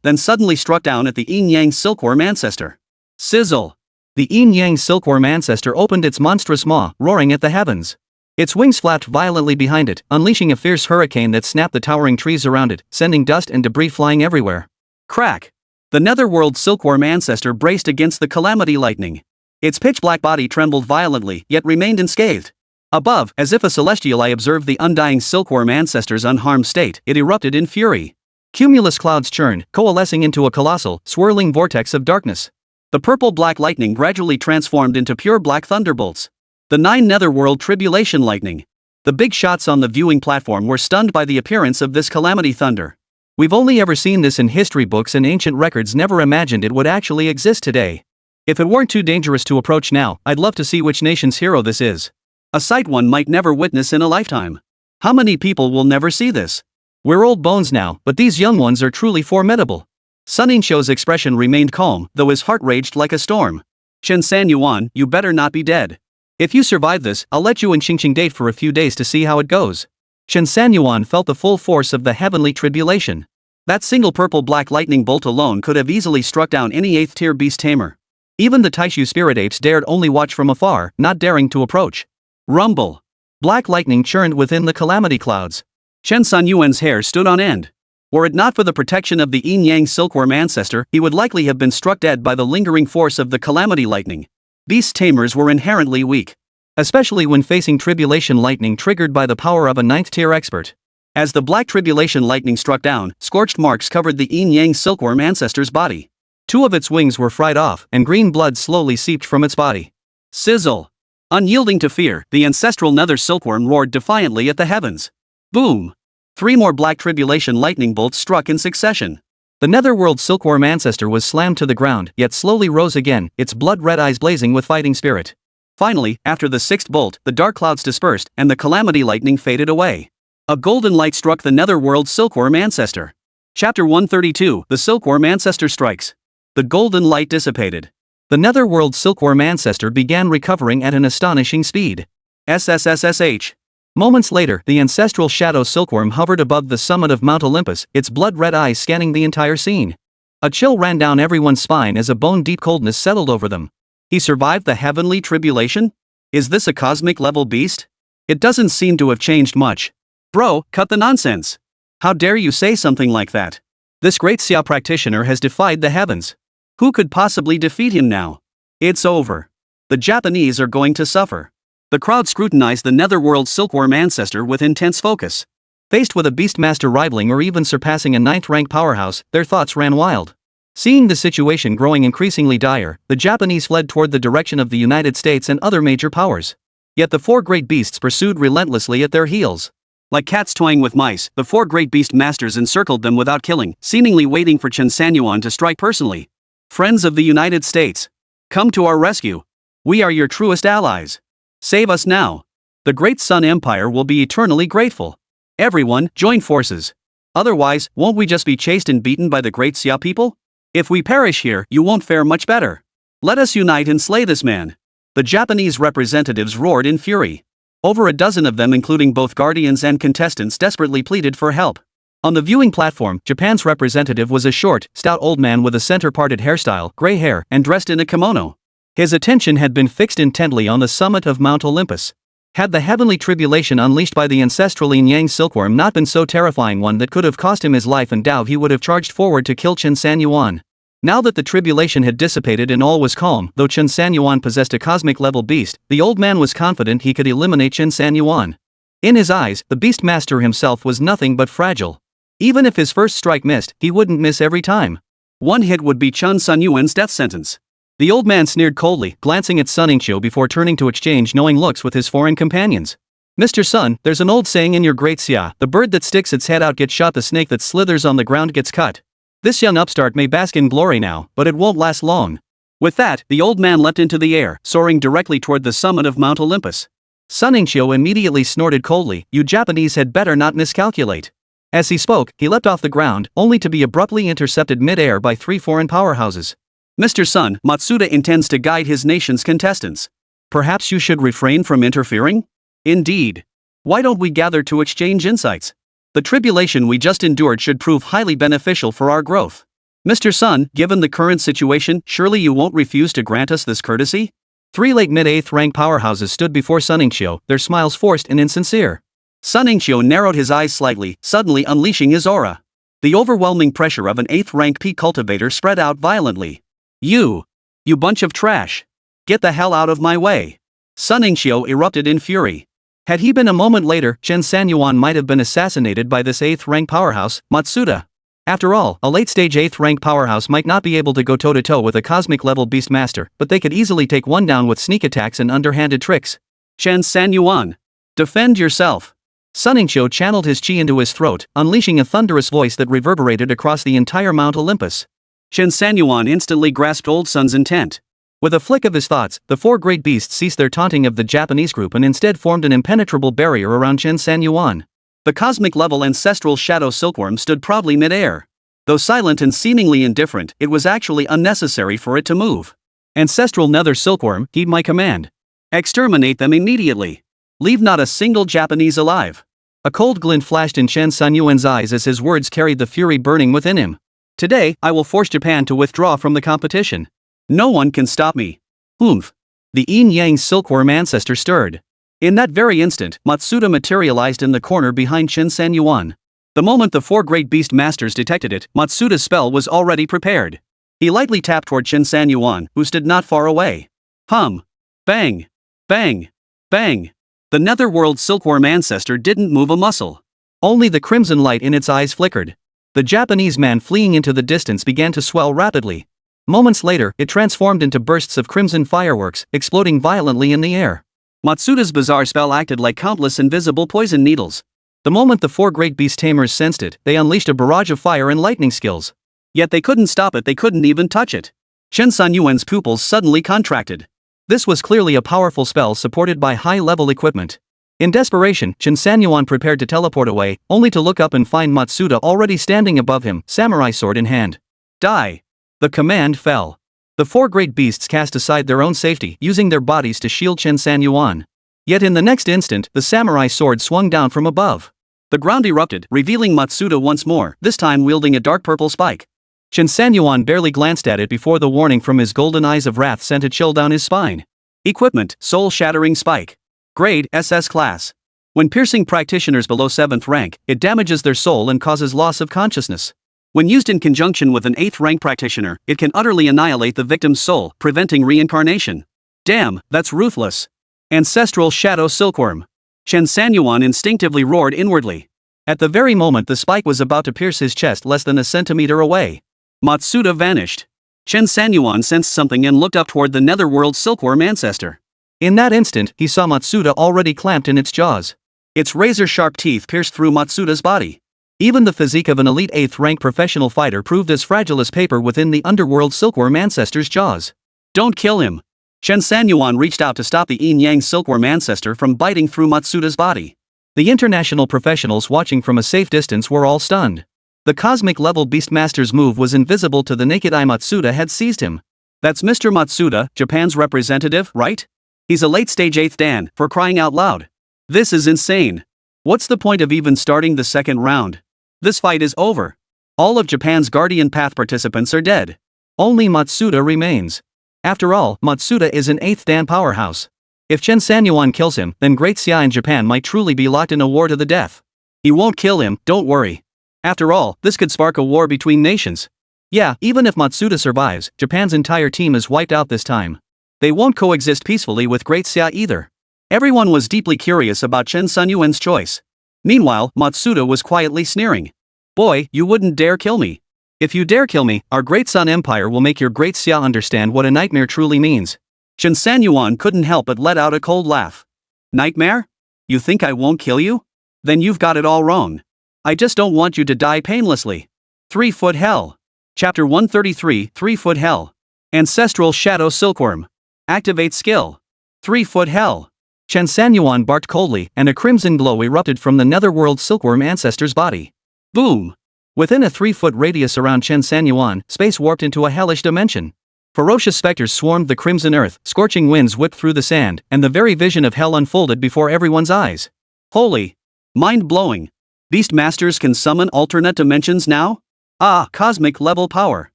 then suddenly struck down at the yin-yang silkworm ancestor. Sizzle. The yin-yang silkworm ancestor opened its monstrous maw, roaring at the heavens. Its wings flapped violently behind it, unleashing a fierce hurricane that snapped the towering trees around it, sending dust and debris flying everywhere. Crack. The netherworld silkworm ancestor braced against the calamity lightning. Its pitch-black body trembled violently, yet remained unscathed. Above, as if a celestial eye observed the undying silkworm ancestor's unharmed state, it erupted in fury. Cumulus clouds churned, coalescing into a colossal, swirling vortex of darkness. The purple-black lightning gradually transformed into pure black thunderbolts. The 9 netherworld tribulation lightning. The big shots on the viewing platform were stunned by the appearance of this calamity thunder. We've only ever seen this in history books, and ancient records never imagined it would actually exist today. If it weren't too dangerous to approach now, I'd love to see which nation's hero this is. A sight one might never witness in a lifetime. How many people will never see this? We're old bones now, but these young ones are truly formidable. Sanyuan's expression remained calm, though his heart raged like a storm. Chen Sanyuan, you better not be dead. If you survive this, I'll let you and Qingzhou date for a few days to see how it goes. Chen Sanyuan felt the full force of the heavenly tribulation. That single purple-black lightning bolt alone could have easily struck down any 8th-tier Beast Tamer. Even the Taishu spirit apes dared only watch from afar, not daring to approach. Rumble. Black lightning churned within the calamity clouds. Chen Sanyuan's hair stood on end. Were it not for the protection of the yin-yang silkworm ancestor, he would likely have been struck dead by the lingering force of the calamity lightning. Beast Tamers were inherently weak, especially when facing tribulation lightning triggered by the power of a 9th-tier expert. As the black tribulation lightning struck down, scorched marks covered the yin-yang silkworm ancestor's body. 2 of its wings were fried off, and green blood slowly seeped from its body. Sizzle. Unyielding to fear, the ancestral nether silkworm roared defiantly at the heavens. Boom. 3 more black tribulation lightning bolts struck in succession. The netherworld silkworm ancestor was slammed to the ground, yet slowly rose again, its blood-red eyes blazing with fighting spirit. Finally, after the 6th bolt, the dark clouds dispersed, and the calamity lightning faded away. A golden light struck the netherworld silkworm ancestor. Chapter 132, The Silkworm Ancestor Strikes. The golden light dissipated. The netherworld silkworm ancestor began recovering at an astonishing speed. SSSSH. Moments later, the ancestral shadow silkworm hovered above the summit of Mount Olympus, its blood-red eyes scanning the entire scene. A chill ran down everyone's spine as a bone-deep coldness settled over them. He survived the heavenly tribulation? Is this a cosmic-level beast? It doesn't seem to have changed much. Bro, cut the nonsense. How dare you say something like that? This great Xia practitioner has defied the heavens. Who could possibly defeat him now? It's over. The Japanese are going to suffer. The crowd scrutinized the netherworld silkworm ancestor with intense focus. Faced with a beastmaster rivaling or even surpassing a 9th-rank powerhouse, their thoughts ran wild. Seeing the situation growing increasingly dire, the Japanese fled toward the direction of the United States and other major powers. Yet the 4 great beasts pursued relentlessly at their heels. Like cats toying with mice, the 4 great beast masters encircled them without killing, seemingly waiting for Chen Sanyuan to strike personally. Friends of the United States, come to our rescue. We are your truest allies. Save us now. The Great Sun Empire will be eternally grateful. Everyone, join forces. Otherwise, won't we just be chased and beaten by the Great Xia people? If we perish here, you won't fare much better. Let us unite and slay this man. The Japanese representatives roared in fury. Over a dozen of them, including both guardians and contestants, desperately pleaded for help. On the viewing platform, Japan's representative was a short, stout old man with a center-parted hairstyle, gray hair, and dressed in a kimono. His attention had been fixed intently on the summit of Mount Olympus. Had the heavenly tribulation unleashed by the ancestral yin-yang silkworm not been so terrifying one that could have cost him his life and doubt, he would have charged forward to kill Chen Sanyuan. Now that the tribulation had dissipated and all was calm, though Chen Sanyuan possessed a cosmic-level beast, the old man was confident he could eliminate Chen Sanyuan. In his eyes, the beastmaster himself was nothing but fragile. Even if his first strike missed, he wouldn't miss every time. One hit would be Chen Sanyuan's death sentence. The old man sneered coldly, glancing at Qingzhou before turning to exchange knowing looks with his foreign companions. Mr. Sun, there's an old saying in your Great Xia, the bird that sticks its head out gets shot, the snake that slithers on the ground gets cut. This young upstart may bask in glory now, but it won't last long. With that, the old man leapt into the air, soaring directly toward the summit of Mount Olympus. Qingzhou immediately snorted coldly, "You Japanese had better not miscalculate." As he spoke, he leapt off the ground, only to be abruptly intercepted mid-air by 3 foreign powerhouses. Mr. Sun, Matsuda intends to guide his nation's contestants. Perhaps you should refrain from interfering? Indeed. Why don't we gather to exchange insights? The tribulation we just endured should prove highly beneficial for our growth. Mr. Sun, given the current situation, surely you won't refuse to grant us this courtesy? 3 late mid-8th rank powerhouses stood before Qingzhou, their smiles forced and insincere. Qingzhou narrowed his eyes slightly, suddenly unleashing his aura. The overwhelming pressure of an 8th rank peak cultivator spread out violently. You bunch of trash. Get the hell out of my way. Qingzhou erupted in fury. Had he been a moment later, Chen Sanyuan might have been assassinated by this 8th rank powerhouse, Matsuda. After all, a late-stage 8th rank powerhouse might not be able to go toe-to-toe with a cosmic-level beastmaster, but they could easily take one down with sneak attacks and underhanded tricks. Chen Sanyuan. Defend yourself. Qingzhou channeled his chi into his throat, unleashing a thunderous voice that reverberated across the entire Mount Olympus. Chen Sanyuan instantly grasped Old Sun's intent. With a flick of his thoughts, the four great beasts ceased their taunting of the Japanese group and instead formed an impenetrable barrier around Chen Sanyuan. The cosmic-level ancestral shadow silkworm stood proudly mid-air. Though silent and seemingly indifferent, it was actually unnecessary for it to move. Ancestral nether silkworm, heed my command. Exterminate them immediately. Leave not a single Japanese alive. A cold glint flashed in Chen Sanyuan's eyes as his words carried the fury burning within him. Today, I will force Japan to withdraw from the competition. No one can stop me. Oomph. The yin-yang silkworm ancestor stirred. In that very instant, Matsuda materialized in the corner behind Chen Sanyuan. The moment the four great beast masters detected it, Matsuda's spell was already prepared. He lightly tapped toward Chen Sanyuan, who stood not far away. Hum. Bang. Bang. Bang. The netherworld silkworm ancestor didn't move a muscle. Only the crimson light in its eyes flickered. The Japanese man fleeing into the distance began to swell rapidly. Moments later, it transformed into bursts of crimson fireworks, exploding violently in the air. Matsuda's bizarre spell acted like countless invisible poison needles. The moment the four great beast tamers sensed it, they unleashed a barrage of fire and lightning skills. Yet they couldn't stop it, they couldn't even touch it. Chen Sanyuan's pupils suddenly contracted. This was clearly a powerful spell supported by high-level equipment. In desperation, Chen Sanyuan prepared to teleport away, only to look up and find Matsuda already standing above him, samurai sword in hand. Die! The command fell. The four great beasts cast aside their own safety, using their bodies to shield Chen Sanyuan. Yet in the next instant, the samurai sword swung down from above. The ground erupted, revealing Matsuda once more, this time wielding a dark purple spike. Chen Sanyuan barely glanced at it before the warning from his golden eyes of wrath sent a chill down his spine. Equipment, soul-shattering spike. Grade, SS class. When piercing practitioners below 7th rank, it damages their soul and causes loss of consciousness. When used in conjunction with an 8th rank practitioner, it can utterly annihilate the victim's soul, preventing reincarnation. Damn, that's ruthless. Ancestral shadow silkworm. Chen Sanyuan instinctively roared inwardly. At the very moment the spike was about to pierce his chest less than a centimeter away, Matsuda vanished. Chen Sanyuan sensed something and looked up toward the netherworld silkworm ancestor. In that instant, he saw Matsuda already clamped in its jaws. Its razor-sharp teeth pierced through Matsuda's body. Even the physique of an elite 8th rank professional fighter proved as fragile as paper within the underworld silkworm ancestor's jaws. Don't kill him. Chen Sanyuan reached out to stop the yin-yang silkworm ancestor from biting through Matsuda's body. The international professionals watching from a safe distance were all stunned. The cosmic-level beastmaster's move was invisible to the naked eye. Matsuda had seized him. That's Mr. Matsuda, Japan's representative, right? He's a late-stage 8th dan, for crying out loud. This is insane. What's the point of even starting the second round? This fight is over. All of Japan's Guardian Path participants are dead. Only Matsuda remains. After all, Matsuda is an 8th dan powerhouse. If Chen Sanyuan kills him, then Great Xia in Japan might truly be locked in a war to the death. He won't kill him, don't worry. After all, this could spark a war between nations. Yeah, even if Matsuda survives, Japan's entire team is wiped out this time. They won't coexist peacefully with Great Xia either. Everyone was deeply curious about Chen Sanyuan's choice. Meanwhile, Matsuda was quietly sneering. Boy, you wouldn't dare kill me. If you dare kill me, our Great Sun Empire will make your Great Xia understand what a nightmare truly means. Chen Sanyuan couldn't help but let out a cold laugh. Nightmare? You think I won't kill you? Then you've got it all wrong. I just don't want you to die painlessly. 3-foot hell. Chapter 133, 3-foot hell. Ancestral shadow silkworm. Activate skill. 3-foot hell. Chen Sanyuan barked coldly, and a crimson glow erupted from the netherworld silkworm ancestor's body. Boom! Within a 3-foot radius around Chen Sanyuan, space warped into a hellish dimension. Ferocious specters swarmed the crimson earth, scorching winds whipped through the sand, and the very vision of hell unfolded before everyone's eyes. Holy! Mind-blowing! Beastmasters can summon alternate dimensions now? Ah, cosmic-level power.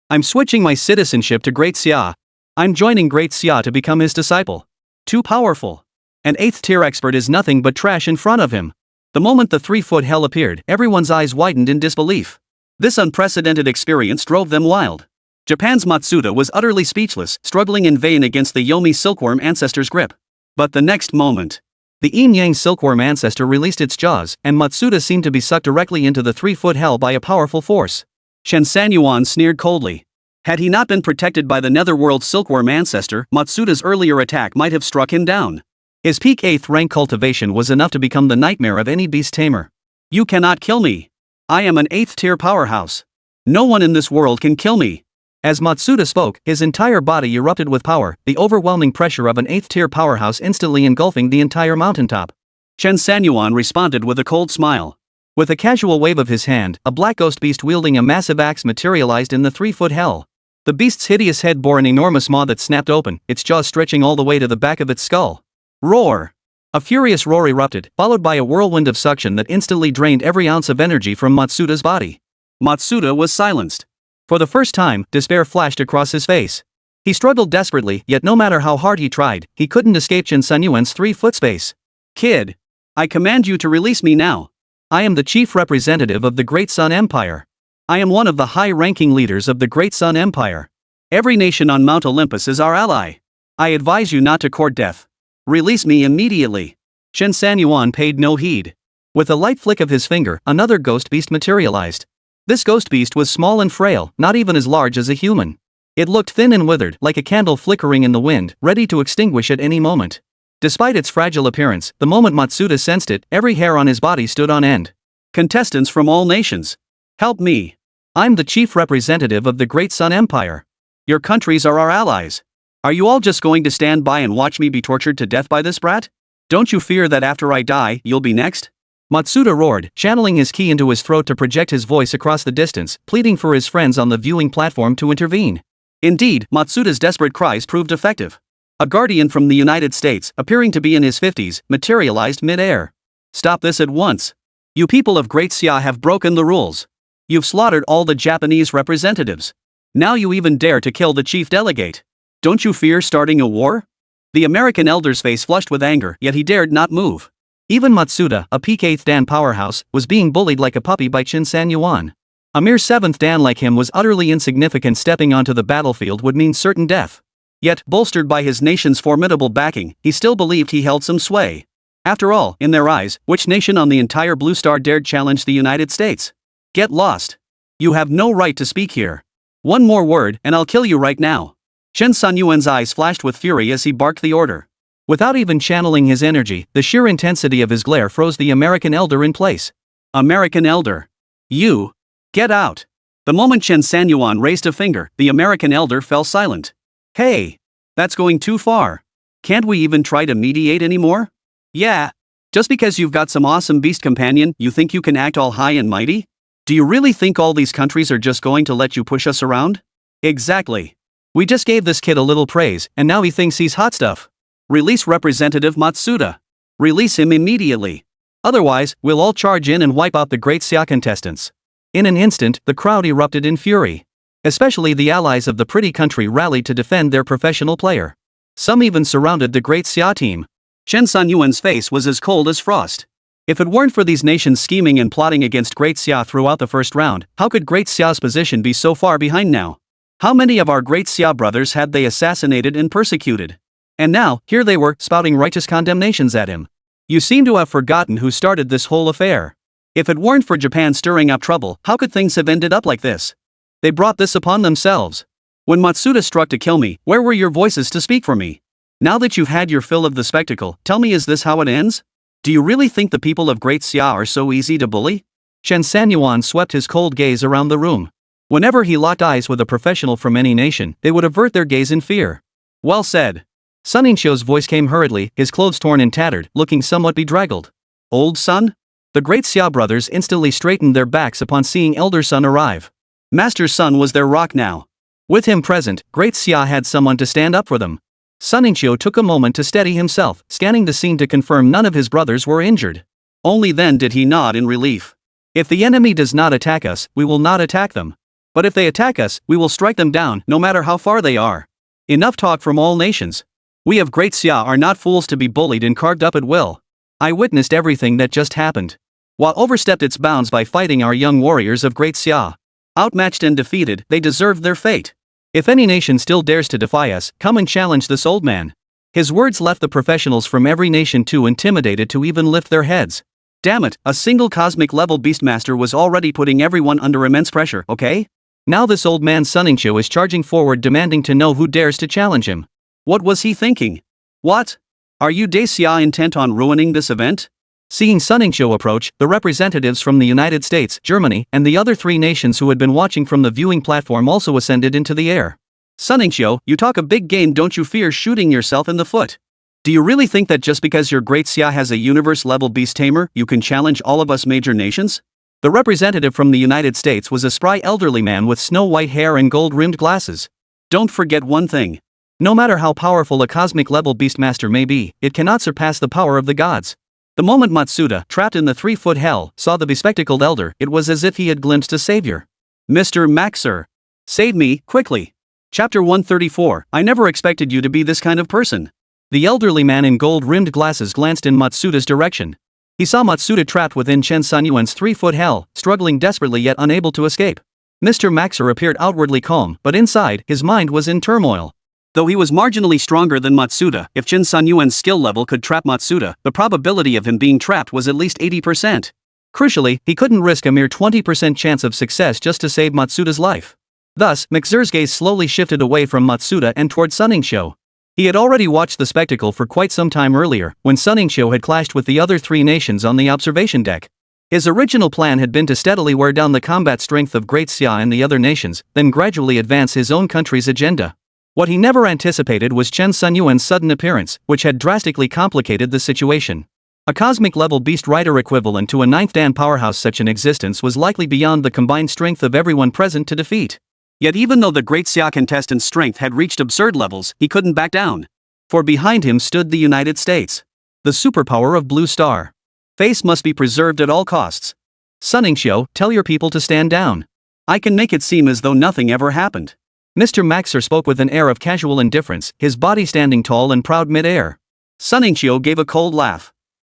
I'm switching my citizenship to Great Xia. I'm joining Great Xia to become his disciple. Too powerful. An 8th tier expert is nothing but trash in front of him. The moment the 3-foot hell appeared, everyone's eyes widened in disbelief. This unprecedented experience drove them wild. Japan's Matsuda was utterly speechless, struggling in vain against the Yomi silkworm ancestor's grip. But the next moment, the yin-yang silkworm ancestor released its jaws, and Matsuda seemed to be sucked directly into the 3-foot hell by a powerful force. Chen Sanyuan sneered coldly. Had he not been protected by the netherworld silkworm ancestor, Matsuda's earlier attack might have struck him down. His peak 8th rank cultivation was enough to become the nightmare of any beast tamer. You cannot kill me. I am an 8th tier powerhouse. No one in this world can kill me. As Matsuda spoke, his entire body erupted with power, the overwhelming pressure of an 8th tier powerhouse instantly engulfing the entire mountaintop. Chen Sanyuan responded with a cold smile. With a casual wave of his hand, a black ghost beast wielding a massive axe materialized in the 3-foot hell. The beast's hideous head bore an enormous maw that snapped open, its jaws stretching all the way to the back of its skull. Roar! A furious roar erupted, followed by a whirlwind of suction that instantly drained every ounce of energy from Matsuda's body. Matsuda was silenced. For the first time, despair flashed across his face. He struggled desperately, yet no matter how hard he tried, he couldn't escape Chen Sanyuan's 3-foot space. Kid! I command you to release me now. I am the chief representative of the Great Sun Empire. I am one of the high-ranking leaders of the Great Sun Empire. Every nation on Mount Olympus is our ally. I advise you not to court death. Release me immediately. Chen Sanyuan paid no heed. With a light flick of his finger, another ghost beast materialized. This ghost beast was small and frail, not even as large as a human. It looked thin and withered, like a candle flickering in the wind, ready to extinguish at any moment. Despite its fragile appearance, the moment Matsuda sensed it, every hair on his body stood on end. Contestants from all nations, help me. I'm the chief representative of the Great Sun Empire. Your countries are our allies. Are you all just going to stand by and watch me be tortured to death by this brat? Don't you fear that after I die, you'll be next? Matsuda roared, channeling his ki into his throat to project his voice across the distance, pleading for his friends on the viewing platform to intervene. Indeed, Matsuda's desperate cries proved effective. A guardian from the United States, appearing to be in his 50s, materialized mid-air. Stop this at once. You people of Great Xia have broken the rules. You've slaughtered all the Japanese representatives. Now you even dare to kill the chief delegate. Don't you fear starting a war? The American elder's face flushed with anger, yet he dared not move. Even Matsuda, a peak 8th Dan powerhouse, was being bullied like a puppy by Chen Sanyuan. A mere 7th Dan like him was utterly insignificant. Stepping onto the battlefield would mean certain death. Yet, bolstered by his nation's formidable backing, he still believed he held some sway. After all, in their eyes, which nation on the entire Blue Star dared challenge the United States? Get lost. You have no right to speak here. One more word, and I'll kill you right now. Chen Sanyuan's eyes flashed with fury as he barked the order. Without even channeling his energy, the sheer intensity of his glare froze the American elder in place. American elder. You. Get out. The moment Chen Sanyuan raised a finger, the American elder fell silent. Hey. That's going too far. Can't we even try to mediate anymore? Yeah. Just because you've got some awesome beast companion, you think you can act all high and mighty? Do you really think all these countries are just going to let you push us around? Exactly. We just gave this kid a little praise, and now he thinks he's hot stuff. Release Representative Matsuda. Release him immediately. Otherwise, we'll all charge in and wipe out the Great Xia contestants. In an instant, the crowd erupted in fury. Especially the allies of the pretty country rallied to defend their professional player. Some even surrounded the Great Xia team. Chen Sanyuan's face was as cold as frost. If it weren't for these nations scheming and plotting against Great Xia throughout the first round, how could Great Xia's position be so far behind now? How many of our Great Xia brothers had they assassinated and persecuted? And now, here they were, spouting righteous condemnations at him. You seem to have forgotten who started this whole affair. If it weren't for Japan stirring up trouble, how could things have ended up like this? They brought this upon themselves. When Matsuda struck to kill me, where were your voices to speak for me? Now that you've had your fill of the spectacle, tell me, is this how it ends? Do you really think the people of Great Xia are so easy to bully? Chen Sanyuan swept his cold gaze around the room. Whenever he locked eyes with a professional from any nation, they would avert their gaze in fear. Well said. Sunninshou's voice came hurriedly, his clothes torn and tattered, looking somewhat bedraggled. Old Sun? The Great Xia brothers instantly straightened their backs upon seeing Elder Sun arrive. Master Sun was their rock now. With him present, Great Xia had someone to stand up for them. Sunninshou took a moment to steady himself, scanning the scene to confirm none of his brothers were injured. Only then did he nod in relief. If the enemy does not attack us, we will not attack them. But if they attack us, we will strike them down, no matter how far they are. Enough talk from all nations. We of Great Xia are not fools to be bullied and carved up at will. I witnessed everything that just happened. While overstepped its bounds by fighting our young warriors of Great Xia. Outmatched and defeated, they deserved their fate. If any nation still dares to defy us, come and challenge this old man. His words left the professionals from every nation too intimidated to even lift their heads. Damn it, a single cosmic-level beastmaster was already putting everyone under immense pressure, okay? Now this old man Sunninshou is charging forward demanding to know who dares to challenge him. What was he thinking? What? Are you Dacia intent on ruining this event? Seeing Sunmmary approach, the representatives from the United States, Germany, and the other 3 nations who had been watching from the viewing platform also ascended into the air. Sunmmary, you talk a big game, don't you fear shooting yourself in the foot? Do you really think that just because your great Xia has a universe-level Beast Tamer, you can challenge all of us major nations? The representative from the United States was a spry elderly man with snow-white hair and gold-rimmed glasses. Don't forget one thing. No matter how powerful a cosmic-level beastmaster may be, it cannot surpass the power of the gods. The moment Matsuda, trapped in the 3-foot hell, saw the bespectacled elder, it was as if he had glimpsed a savior. Mr. Maxer. Save me, quickly. Chapter 134, I never expected you to be this kind of person. The elderly man in gold-rimmed glasses glanced in Matsuda's direction. He saw Matsuda trapped within Chen Sanyuan's 3-foot hell, struggling desperately yet unable to escape. Mr. Maxer appeared outwardly calm, but inside, his mind was in turmoil. Though he was marginally stronger than Matsuda, if Chen Sanyuan's skill level could trap Matsuda, the probability of him being trapped was at least 80%. Crucially, he couldn't risk a mere 20% chance of success just to save Matsuda's life. Thus, Maxer's gaze slowly shifted away from Matsuda and toward Sunmmary. He had already watched the spectacle for quite some time earlier, when Sunmmary had clashed with the other 3 nations on the observation deck. His original plan had been to steadily wear down the combat strength of Great Xia and the other nations, then gradually advance his own country's agenda. What he never anticipated was Chen Sanyuan's sudden appearance, which had drastically complicated the situation. A cosmic-level beast rider equivalent to a 9th Dan powerhouse such an existence was likely beyond the combined strength of everyone present to defeat. Yet even though the Great Xia contestant's strength had reached absurd levels, he couldn't back down. For behind him stood the United States. The superpower of Blue Star. Face must be preserved at all costs. Sunmmary, tell your people to stand down. I can make it seem as though nothing ever happened. Mr. Maxer spoke with an air of casual indifference, his body standing tall and proud mid-air. Sunmmary gave a cold laugh.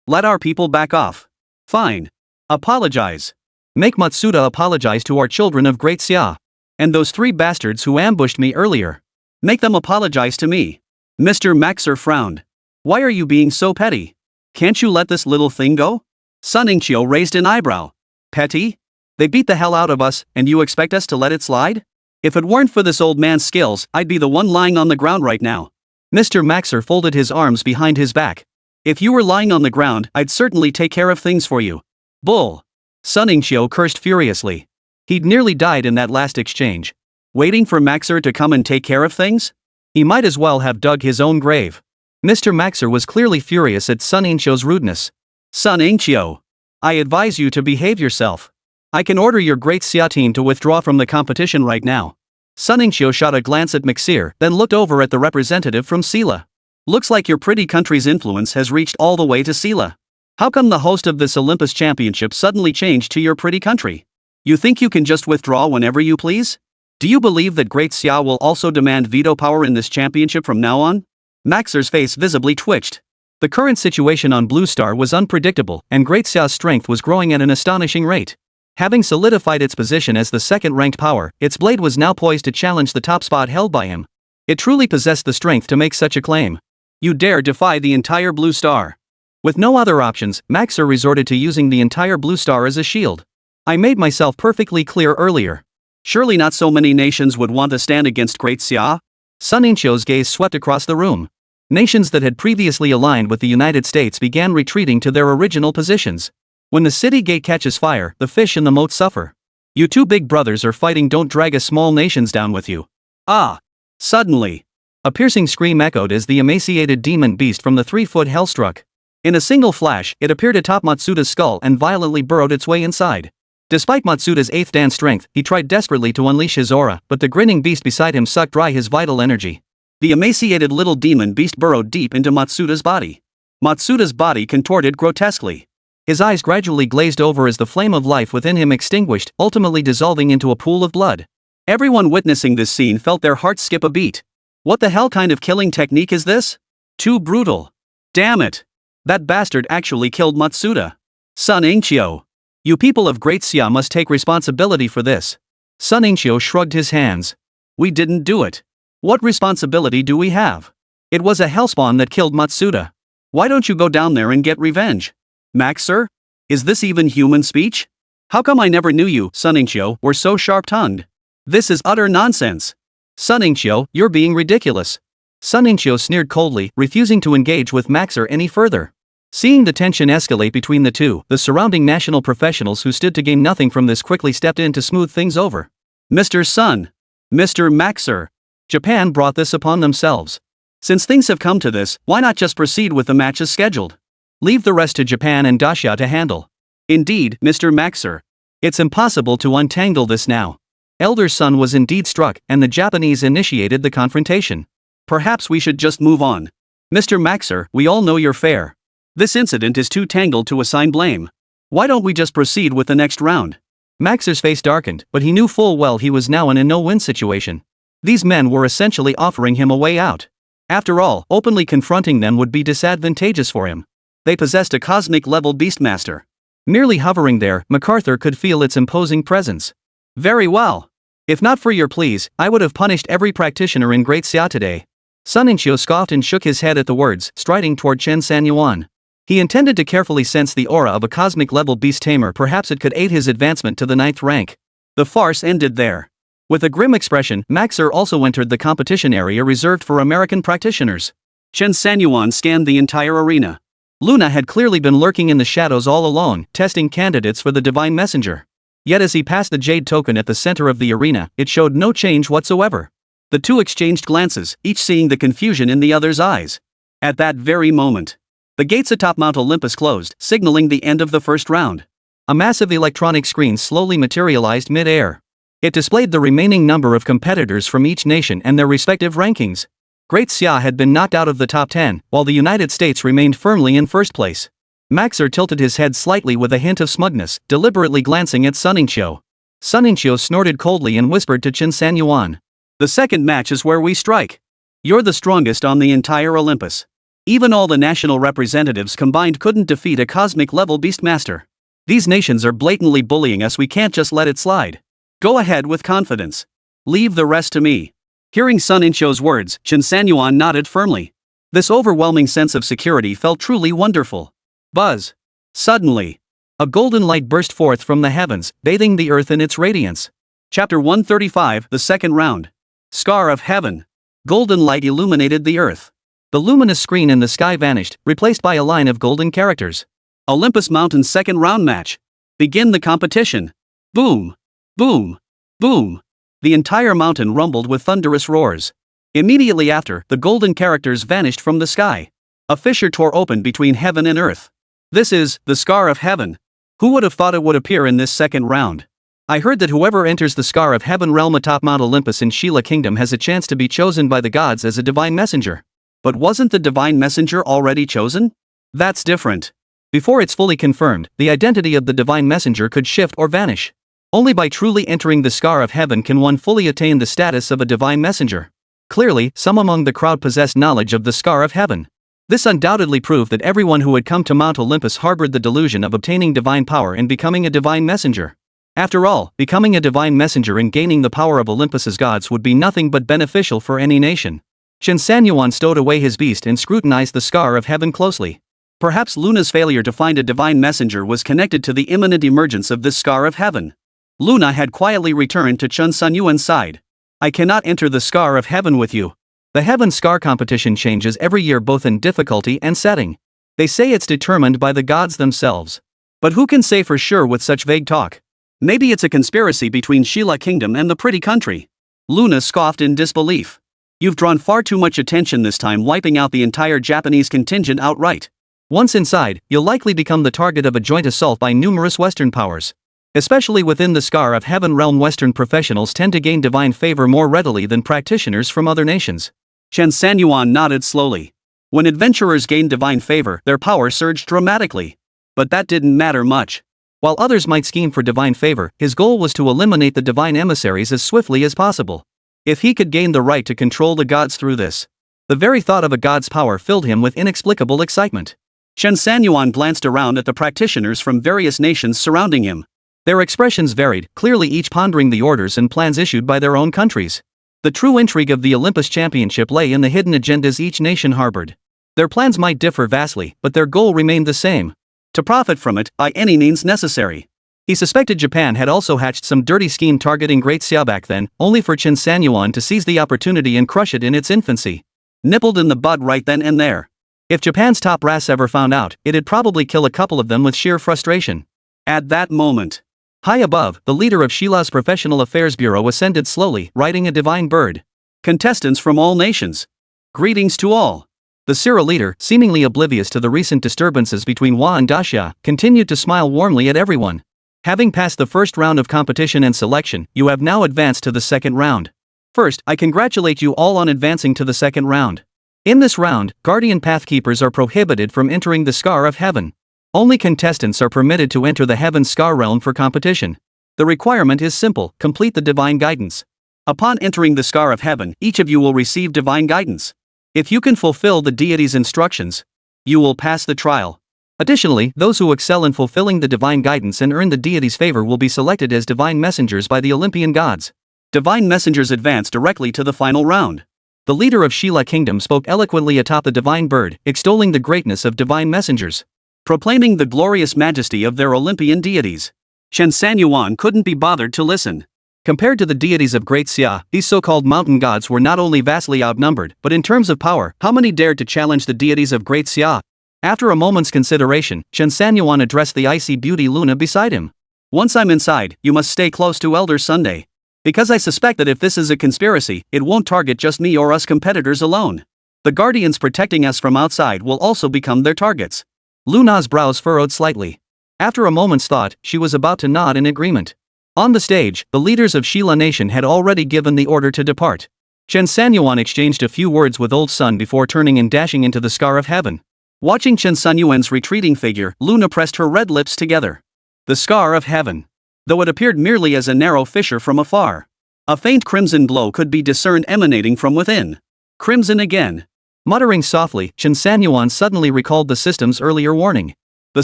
Let our people back off. Fine. Apologize. Make Matsuda apologize to our children of Great Xia. And those 3 bastards who ambushed me earlier. Make them apologize to me. Mr. Maxer frowned. Why are you being so petty? Can't you let this little thing go? Sunmmary raised an eyebrow. Petty? They beat the hell out of us, and you expect us to let it slide? If it weren't for this old man's skills, I'd be the one lying on the ground right now. Mr. Maxer folded his arms behind his back. If you were lying on the ground, I'd certainly take care of things for you. Bull. Sunmmary cursed furiously. He'd nearly died in that last exchange. Waiting for Maxer to come and take care of things? He might as well have dug his own grave. Mr. Maxer was clearly furious at Sunmmari's rudeness. Sunmmary, I advise you to behave yourself. I can order your Great Xia team to withdraw from the competition right now. Sunmmary shot a glance at Maxer, then looked over at the representative from Sela. Looks like your pretty country's influence has reached all the way to Sela. How come the host of this Olympus championship suddenly changed to your pretty country? You think you can just withdraw whenever you please? Do you believe that Great Xia will also demand veto power in this championship from now on? Maxer's face visibly twitched. The current situation on Blue Star was unpredictable, and Great Xia's strength was growing at an astonishing rate. Having solidified its position as the second-ranked power, its blade was now poised to challenge the top spot held by him. It truly possessed the strength to make such a claim. You dare defy the entire Blue Star? With no other options, Maxer resorted to using the entire Blue Star as a shield. I made myself perfectly clear earlier. Surely not so many nations would want to stand against Great Xia? Sunmmari's gaze swept across the room. Nations that had previously aligned with the United States began retreating to their original positions. When the city gate catches fire, the fish in the moat suffer. You 2 big brothers are fighting, don't drag us small nations down with you. Ah! Suddenly, a piercing scream echoed as the emaciated demon beast from the 3-foot hell struck. In a single flash, it appeared atop Matsuda's skull and violently burrowed its way inside. Despite Matsuda's 8th Dan strength, he tried desperately to unleash his aura, but the grinning beast beside him sucked dry his vital energy. The emaciated little demon beast burrowed deep into Matsuda's body. Matsuda's body contorted grotesquely. His eyes gradually glazed over as the flame of life within him extinguished, ultimately dissolving into a pool of blood. Everyone witnessing this scene felt their hearts skip a beat. What the hell kind of killing technique is this? Too brutal. Damn it. That bastard actually killed Matsuda. Sunmmary. You people of Great Xia must take responsibility for this. Sunmmary shrugged his hands. We didn't do it. What responsibility do we have? It was a hellspawn that killed Matsuda. Why don't you go down there and get revenge? Maxer? Is this even human speech? How come I never knew you, Sunmmary, were so sharp-tongued? This is utter nonsense. Sunmmary, you're being ridiculous. Sunmmary sneered coldly, refusing to engage with Maxer any further. Seeing the tension escalate between the two, the surrounding national professionals who stood to gain nothing from this quickly stepped in to smooth things over. Mr. Sun. Mr. Maxer. Japan brought this upon themselves. Since things have come to this, why not just proceed with the match as scheduled? Leave the rest to Japan and Dacia to handle. Indeed, Mr. Maxer. It's impossible to untangle this now. Elder Sun was indeed struck, and the Japanese initiated the confrontation. Perhaps we should just move on. Mr. Maxer, we all know you're fair. This incident is too tangled to assign blame. Why don't we just proceed with the next round? Maxer's face darkened, but he knew full well he was now in a no-win situation. These men were essentially offering him a way out. After all, openly confronting them would be disadvantageous for him. They possessed a cosmic-level beastmaster. Merely hovering there, MacArthur could feel its imposing presence. Very well. If not for your pleas, I would have punished every practitioner in Great Xia today. Sunmmary scoffed and shook his head at the words, striding toward Chen Sanyuan. He intended to carefully sense the aura of a cosmic-level Beast Tamer. Perhaps it could aid his advancement to the 9th rank. The farce ended there. With a grim expression, Maxer also entered the competition area reserved for American practitioners. Chen Sanyuan scanned the entire arena. Luna had clearly been lurking in the shadows all along, testing candidates for the Divine Messenger. Yet as he passed the jade token at the center of the arena, it showed no change whatsoever. The two exchanged glances, each seeing the confusion in the other's eyes. At that very moment, the gates atop Mount Olympus closed, signaling the end of the first round. A massive electronic screen slowly materialized mid-air. It displayed the remaining number of competitors from each nation and their respective rankings. Great Xia had been knocked out of the top 10, while the United States remained firmly in first place. Maxer tilted his head slightly with a hint of smugness, deliberately glancing at Sunmmary. Sunmmary snorted coldly and whispered to Chen Sanyuan. The second match is where we strike. You're the strongest on the entire Olympus. Even all the national representatives combined couldn't defeat a cosmic-level beastmaster. These nations are blatantly bullying us. We can't just let it slide. Go ahead with confidence. Leave the rest to me. Hearing Sunmmry's words, Chen Sanyuan nodded firmly. This overwhelming sense of security felt truly wonderful. Buzz. Suddenly, a golden light burst forth from the heavens, bathing the earth in its radiance. Chapter 135, the second round. Scar of Heaven. Golden light illuminated the earth. The luminous screen in the sky vanished, replaced by a line of golden characters. Olympus Mountain second round match. Begin the competition. Boom. Boom. Boom. The entire mountain rumbled with thunderous roars. Immediately after, the golden characters vanished from the sky. A fissure tore open between heaven and earth. This is the Scar of Heaven. Who would have thought it would appear in this second round? I heard that whoever enters the Scar of Heaven realm atop Mount Olympus in Sheila Kingdom has a chance to be chosen by the gods as a divine messenger. But wasn't the divine messenger already chosen? That's different. Before it's fully confirmed, the identity of the divine messenger could shift or vanish. Only by truly entering the Scar of Heaven can one fully attain the status of a divine messenger. Clearly, some among the crowd possessed knowledge of the Scar of Heaven. This undoubtedly proved that everyone who had come to Mount Olympus harbored the delusion of obtaining divine power and becoming a divine messenger. After all, becoming a divine messenger and gaining the power of Olympus's gods would be nothing but beneficial for any nation. Chen Sanyuan stowed away his beast and scrutinized the Scar of Heaven closely. Perhaps Luna's failure to find a divine messenger was connected to the imminent emergence of this Scar of Heaven. Luna had quietly returned to Chen Sanyuan's side. I cannot enter the Scar of Heaven with you. The Heaven Scar competition changes every year both in difficulty and setting. They say it's determined by the gods themselves. But who can say for sure with such vague talk? Maybe it's a conspiracy between Sheila Kingdom and the pretty country. Luna scoffed in disbelief. You've drawn far too much attention this time, wiping out the entire Japanese contingent outright. Once inside, you'll likely become the target of a joint assault by numerous Western powers. Especially within the Scar of Heaven realm, Western professionals tend to gain divine favor more readily than practitioners from other nations. Chen Sanyuan nodded slowly. When adventurers gain divine favor, their power surged dramatically. But that didn't matter much. While others might scheme for divine favor, his goal was to eliminate the divine emissaries as swiftly as possible. If he could gain the right to control the gods through this, the very thought of a god's power filled him with inexplicable excitement. Chen Sanyuan glanced around at the practitioners from various nations surrounding him. Their expressions varied, clearly each pondering the orders and plans issued by their own countries. The true intrigue of the Olympus Championship lay in the hidden agendas each nation harbored. Their plans might differ vastly, but their goal remained the same: to profit from it by any means necessary. He suspected Japan had also hatched some dirty scheme targeting Great Xia back then, only for Chen Sanyuan to seize the opportunity and crush it in its infancy. Nippled in the bud right then and there. If Japan's top brass ever found out, it'd probably kill a couple of them with sheer frustration. At that moment, High above, the leader of Sheila's Professional Affairs Bureau ascended slowly, riding a divine bird. contestants from all nations. Greetings to all. The Sira leader, seemingly oblivious to the recent disturbances between Hua and Daxia, continued to smile warmly at everyone. Having passed the first round of competition and selection, you have now advanced to the second round. First, I congratulate you all on advancing to the second round. In this round, Guardian Pathkeepers are prohibited from entering the Scar of Heaven. Only contestants are permitted to enter the Heaven Scar realm for competition. The requirement is simple: complete the divine guidance. Upon entering the Scar of Heaven, each of you will receive divine guidance. If you can fulfill the deity's instructions, you will pass the trial. Additionally, those who excel in fulfilling the divine guidance and earn the deity's favor will be selected as divine messengers by the Olympian gods. Divine messengers advance directly to the final round. The leader of Sheila Kingdom spoke eloquently atop the divine bird, extolling the greatness of divine messengers, proclaiming the glorious majesty of their Olympian deities. Chen Sanyuan couldn't be bothered to listen. Compared to the deities of Great Xia, these so-called mountain gods were not only vastly outnumbered, but in terms of power, how many dared to challenge the deities of Great Xia? After a moment's consideration, Chen Sanyuan addressed the icy beauty Luna beside him. Once I'm inside, you must stay close to Elder Sunday. Because I suspect that if this is a conspiracy, it won't target just me or us competitors alone. The guardians protecting us from outside will also become their targets. Luna's brows furrowed slightly. After a moment's thought, she was about to nod in agreement. On the stage, the leaders of Sheila Nation had already given the order to depart. Chen Sanyuan exchanged a few words with Old Sun before turning and dashing into the Scar of Heaven. Watching Chen Sanyuan's retreating figure, Luna pressed her red lips together. The Scar of Heaven. Though it appeared merely as a narrow fissure from afar, a faint crimson glow could be discerned emanating from within. Crimson again. Muttering softly, Chen Sanyuan suddenly recalled the system's earlier warning. The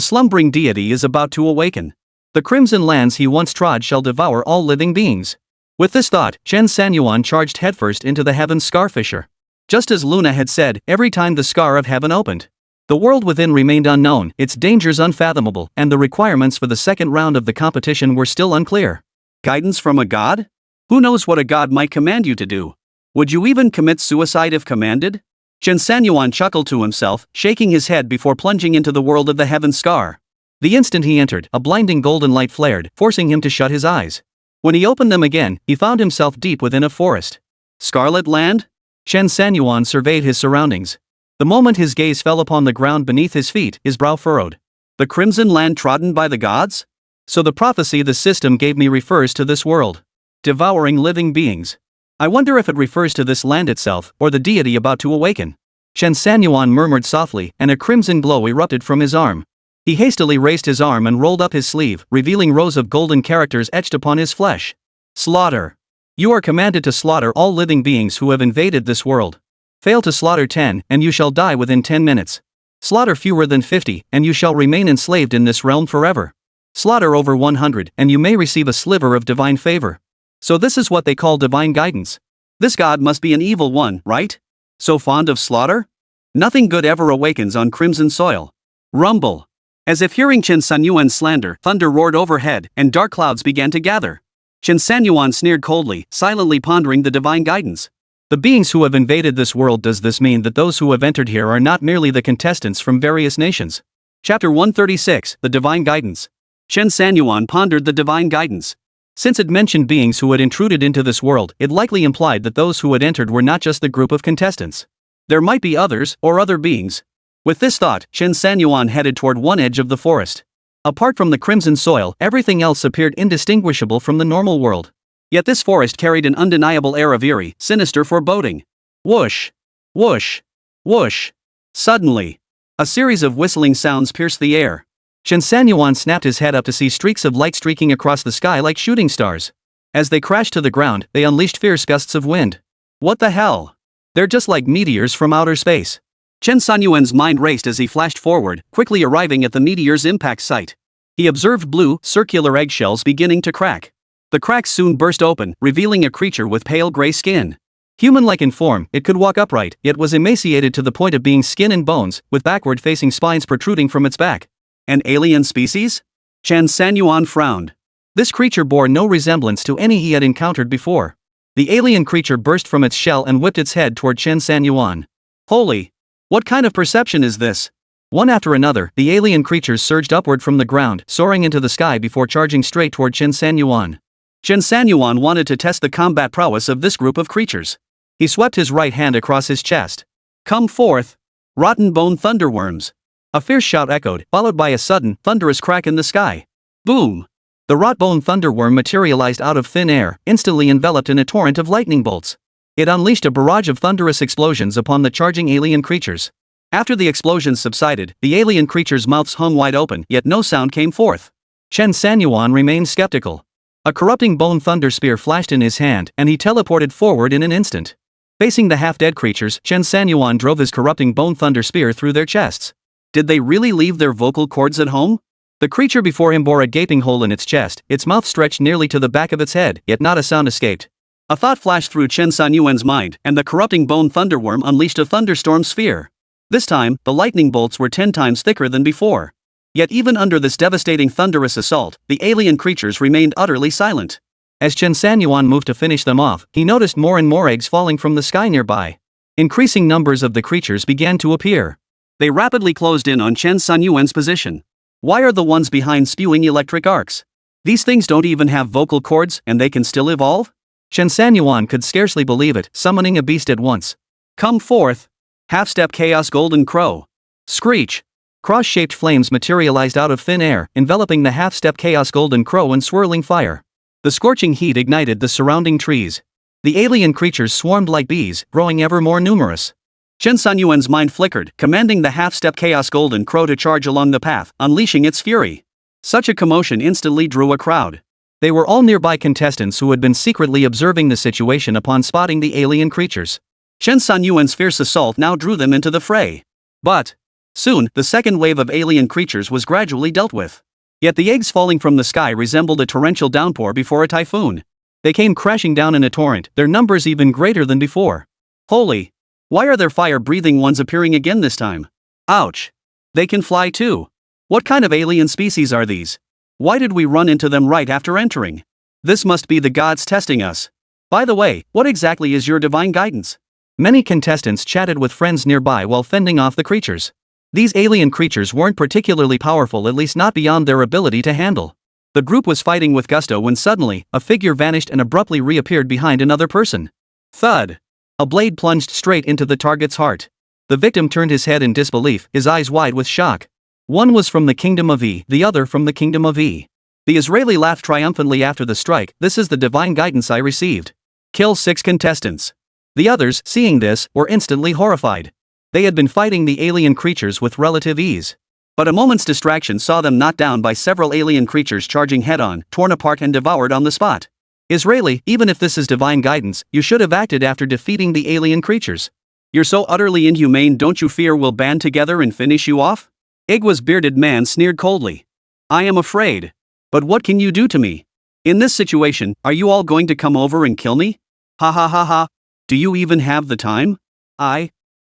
slumbering deity is about to awaken. The crimson lands he once trod shall devour all living beings. With this thought, Chen Sanyuan charged headfirst into the Heaven Scar fissure. Just as Luna had said, every time the Scar of Heaven opened, the world within remained unknown, its dangers unfathomable, and the requirements for the second round of the competition were still unclear. Guidance from a god? Who knows what a god might command you to do? Would you even commit suicide if commanded? Chen Sanyuan chuckled to himself, shaking his head before plunging into the world of the Heaven Scar. The instant he entered, a blinding golden light flared, forcing him to shut his eyes. When he opened them again, he found himself deep within a forest. Scarlet Land? Chen Sanyuan surveyed his surroundings. The moment his gaze fell upon the ground beneath his feet, his brow furrowed. The Crimson Land trodden by the gods? So the prophecy the system gave me refers to this world. Devouring living beings. I wonder if it refers to this land itself, or the deity about to awaken. Chen Sanyuan murmured softly, and a crimson glow erupted from his arm. He hastily raised his arm and rolled up his sleeve, revealing rows of golden characters etched upon his flesh. Slaughter. You are commanded to slaughter all living beings who have invaded this world. Fail to slaughter 10, and you shall die within 10 minutes. Slaughter fewer than 50, and you shall remain enslaved in this realm forever. Slaughter over 100, and you may receive a sliver of divine favor. So this is what they call divine guidance. This god must be an evil one, right? So fond of slaughter? Nothing good ever awakens on crimson soil. Rumble. As if hearing Chen Sanyuan's slander, thunder roared overhead, and dark clouds began to gather. Chen Sanyuan sneered coldly, silently pondering the divine guidance. The beings who have invaded this world. Does this mean that those who have entered here are not merely the contestants from various nations? Chapter 136, The Divine Guidance. Chen Sanyuan pondered the divine guidance. Since it mentioned beings who had intruded into this world, it likely implied that those who had entered were not just the group of contestants. There might be others, or other beings. With this thought, Chen Sanyuan headed toward one edge of the forest. Apart from the crimson soil, everything else appeared indistinguishable from the normal world. Yet this forest carried an undeniable air of eerie, sinister foreboding. Whoosh! Whoosh! Whoosh! Suddenly, a series of whistling sounds pierced the air. Chen Sanyuan snapped his head up to see streaks of light streaking across the sky like shooting stars. As they crashed to the ground, they unleashed fierce gusts of wind. What the hell? They're just like meteors from outer space. Chen Sanyuan's mind raced as he flashed forward, quickly arriving at the meteor's impact site. He observed blue, circular eggshells beginning to crack. The cracks soon burst open, revealing a creature with pale gray skin. Human-like in form, it could walk upright, yet was emaciated to the point of being skin and bones, with backward-facing spines protruding from its back. An alien species? Chen Sanyuan frowned. This creature bore no resemblance to any he had encountered before. The alien creature burst from its shell and whipped its head toward Chen Sanyuan. Holy! What kind of perception is this? One after another, the alien creatures surged upward from the ground, soaring into the sky before charging straight toward Chen Sanyuan. Chen Sanyuan wanted to test the combat prowess of this group of creatures. He swept his right hand across his chest. Come forth! Rotten bone thunderworms! A fierce shout echoed, followed by a sudden, thunderous crack in the sky. Boom! The rot-bone thunderworm materialized out of thin air, instantly enveloped in a torrent of lightning bolts. It unleashed a barrage of thunderous explosions upon the charging alien creatures. After the explosions subsided, the alien creatures' mouths hung wide open, yet no sound came forth. Chen Sanyuan remained skeptical. A corrupting bone thunder spear flashed in his hand, and he teleported forward in an instant. Facing the half-dead creatures, Chen Sanyuan drove his corrupting bone thunder spear through their chests. Did they really leave their vocal cords at home? The creature before him bore a gaping hole in its chest, its mouth stretched nearly to the back of its head, yet not a sound escaped. A thought flashed through Chen Sanyuan's mind, and the corrupting bone thunderworm unleashed a thunderstorm sphere. This time, the lightning bolts were 10 times thicker than before. Yet even under this devastating thunderous assault, the alien creatures remained utterly silent. As Chen Sanyuan moved to finish them off, he noticed more and more eggs falling from the sky nearby. Increasing numbers of the creatures began to appear. They rapidly closed in on Chen Sanyuan's position. Why are the ones behind spewing electric arcs? These things don't even have vocal cords, and they can still evolve? Chen Sanyuan could scarcely believe it, summoning a beast at once. Come forth! Half-step chaos golden crow. Screech! Cross-shaped flames materialized out of thin air, enveloping the half-step chaos golden crow in swirling fire. The scorching heat ignited the surrounding trees. The alien creatures swarmed like bees, growing ever more numerous. Chen Sanyuan's mind flickered, commanding the half-step chaos golden crow to charge along the path, unleashing its fury. Such a commotion instantly drew a crowd. They were all nearby contestants who had been secretly observing the situation upon spotting the alien creatures. Chen Sanyuan's fierce assault now drew them into the fray. But soon, the second wave of alien creatures was gradually dealt with. Yet the eggs falling from the sky resembled a torrential downpour before a typhoon. They came crashing down in a torrent, their numbers even greater than before. Holy! Why are there fire-breathing ones appearing again this time? Ouch! They can fly too. What kind of alien species are these? Why did we run into them right after entering? This must be the gods testing us. By the way, what exactly is your divine guidance? Many contestants chatted with friends nearby while fending off the creatures. These alien creatures weren't particularly powerful, at least not beyond their ability to handle. The group was fighting with gusto when suddenly, a figure vanished and abruptly reappeared behind another person. Thud! A blade plunged straight into the target's heart. The victim turned his head in disbelief, his eyes wide with shock. One was from the kingdom of E, the other from the kingdom of E. The Israeli laughed triumphantly after the strike. This is the divine guidance I received. Kill 6 contestants. The others, seeing this, were instantly horrified. They had been fighting the alien creatures with relative ease. But a moment's distraction saw them knocked down by several alien creatures charging head-on, torn apart and devoured on the spot. Israeli, even if this is divine guidance, you should have acted after defeating the alien creatures. You're so utterly inhumane, don't you fear we'll band together and finish you off? Igwa's bearded man sneered coldly. I am afraid. But what can you do to me? In this situation, are you all going to come over and kill me? Ha ha ha ha. Do you even have the time?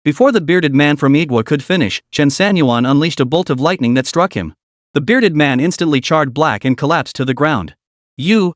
Before the bearded man from Igwa could finish, Chen Sanyuan unleashed a bolt of lightning that struck him. The bearded man instantly charred black and collapsed to the ground. You.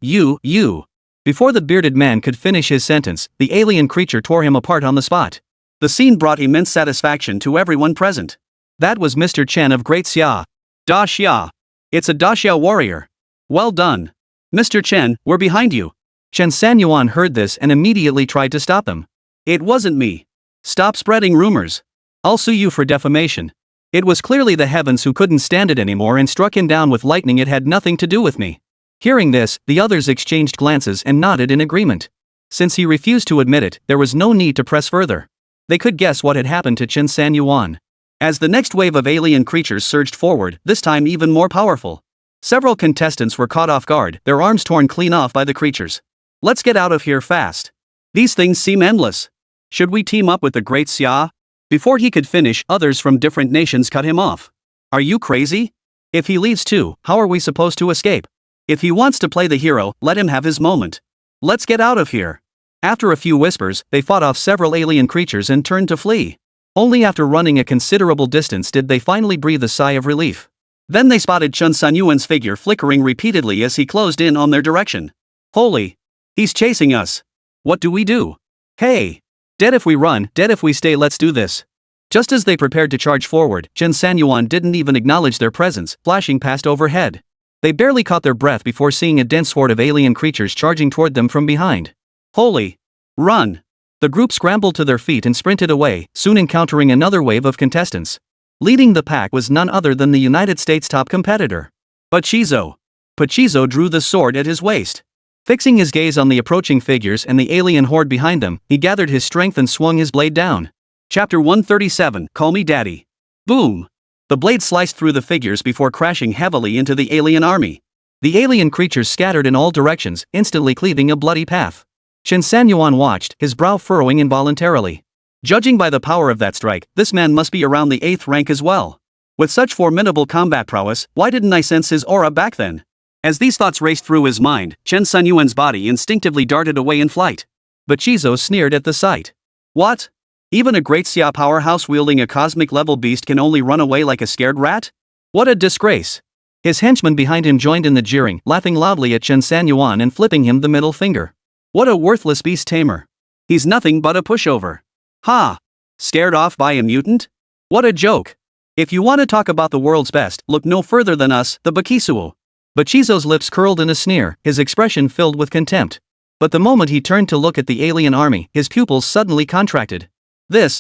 Before the bearded man could finish his sentence, the alien creature tore him apart on the spot. The scene brought immense satisfaction to everyone present. That was Mr. Chen of Great Xia. Da Xia. It's a Da Xia warrior. Well done. Mr. Chen, we're behind you. Chen Sanyuan heard this and immediately tried to stop them. It wasn't me. Stop spreading rumors. I'll sue you for defamation. It was clearly the heavens who couldn't stand it anymore and struck him down with lightning. It had nothing to do with me. Hearing this, the others exchanged glances and nodded in agreement. Since he refused to admit it, there was no need to press further. They could guess what had happened to Chen Sanyuan. As the next wave of alien creatures surged forward, this time even more powerful. Several contestants were caught off guard, their arms torn clean off by the creatures. Let's get out of here fast. These things seem endless. Should we team up with the Great Xia? Before he could finish, others from different nations cut him off. Are you crazy? If he leaves too, how are we supposed to escape? If he wants to play the hero, let him have his moment. Let's get out of here. After a few whispers, they fought off several alien creatures and turned to flee. Only after running a considerable distance did they finally breathe a sigh of relief. Then they spotted Chen Sanyuan's figure flickering repeatedly as he closed in on their direction. Holy! He's chasing us. What do we do? Hey! Dead if we run, dead if we stay, let's do this. Just as they prepared to charge forward, Chen Sanyuan didn't even acknowledge their presence, flashing past overhead. They barely caught their breath before seeing a dense horde of alien creatures charging toward them from behind. Holy! Run! The group scrambled to their feet and sprinted away, soon encountering another wave of contestants. Leading the pack was none other than the United States' top competitor. Pachizou! Pachizou drew the sword at his waist. Fixing his gaze on the approaching figures and the alien horde behind them, he gathered his strength and swung his blade down. Chapter 137, Call Me Daddy. Boom! The blade sliced through the figures before crashing heavily into the alien army. The alien creatures scattered in all directions, instantly cleaving a bloody path. Chen Sanyuan watched, his brow furrowing involuntarily. Judging by the power of that strike, this man must be around the 8th rank as well. With such formidable combat prowess, why didn't I sense his aura back then? As these thoughts raced through his mind, Chen Sanyuan's body instinctively darted away in flight. But Qingzhou sneered at the sight. What? Even a great Xia powerhouse wielding a cosmic-level beast can only run away like a scared rat? What a disgrace! His henchmen behind him joined in the jeering, laughing loudly at Chen Sanyuan and flipping him the middle finger. What a worthless Beast Tamer! He's nothing but a pushover. Ha! Scared off by a mutant? What a joke! If you want to talk about the world's best, look no further than us, the Bakisuo. But Qingzhou's lips curled in a sneer, his expression filled with contempt. But the moment he turned to look at the alien army, his pupils suddenly contracted.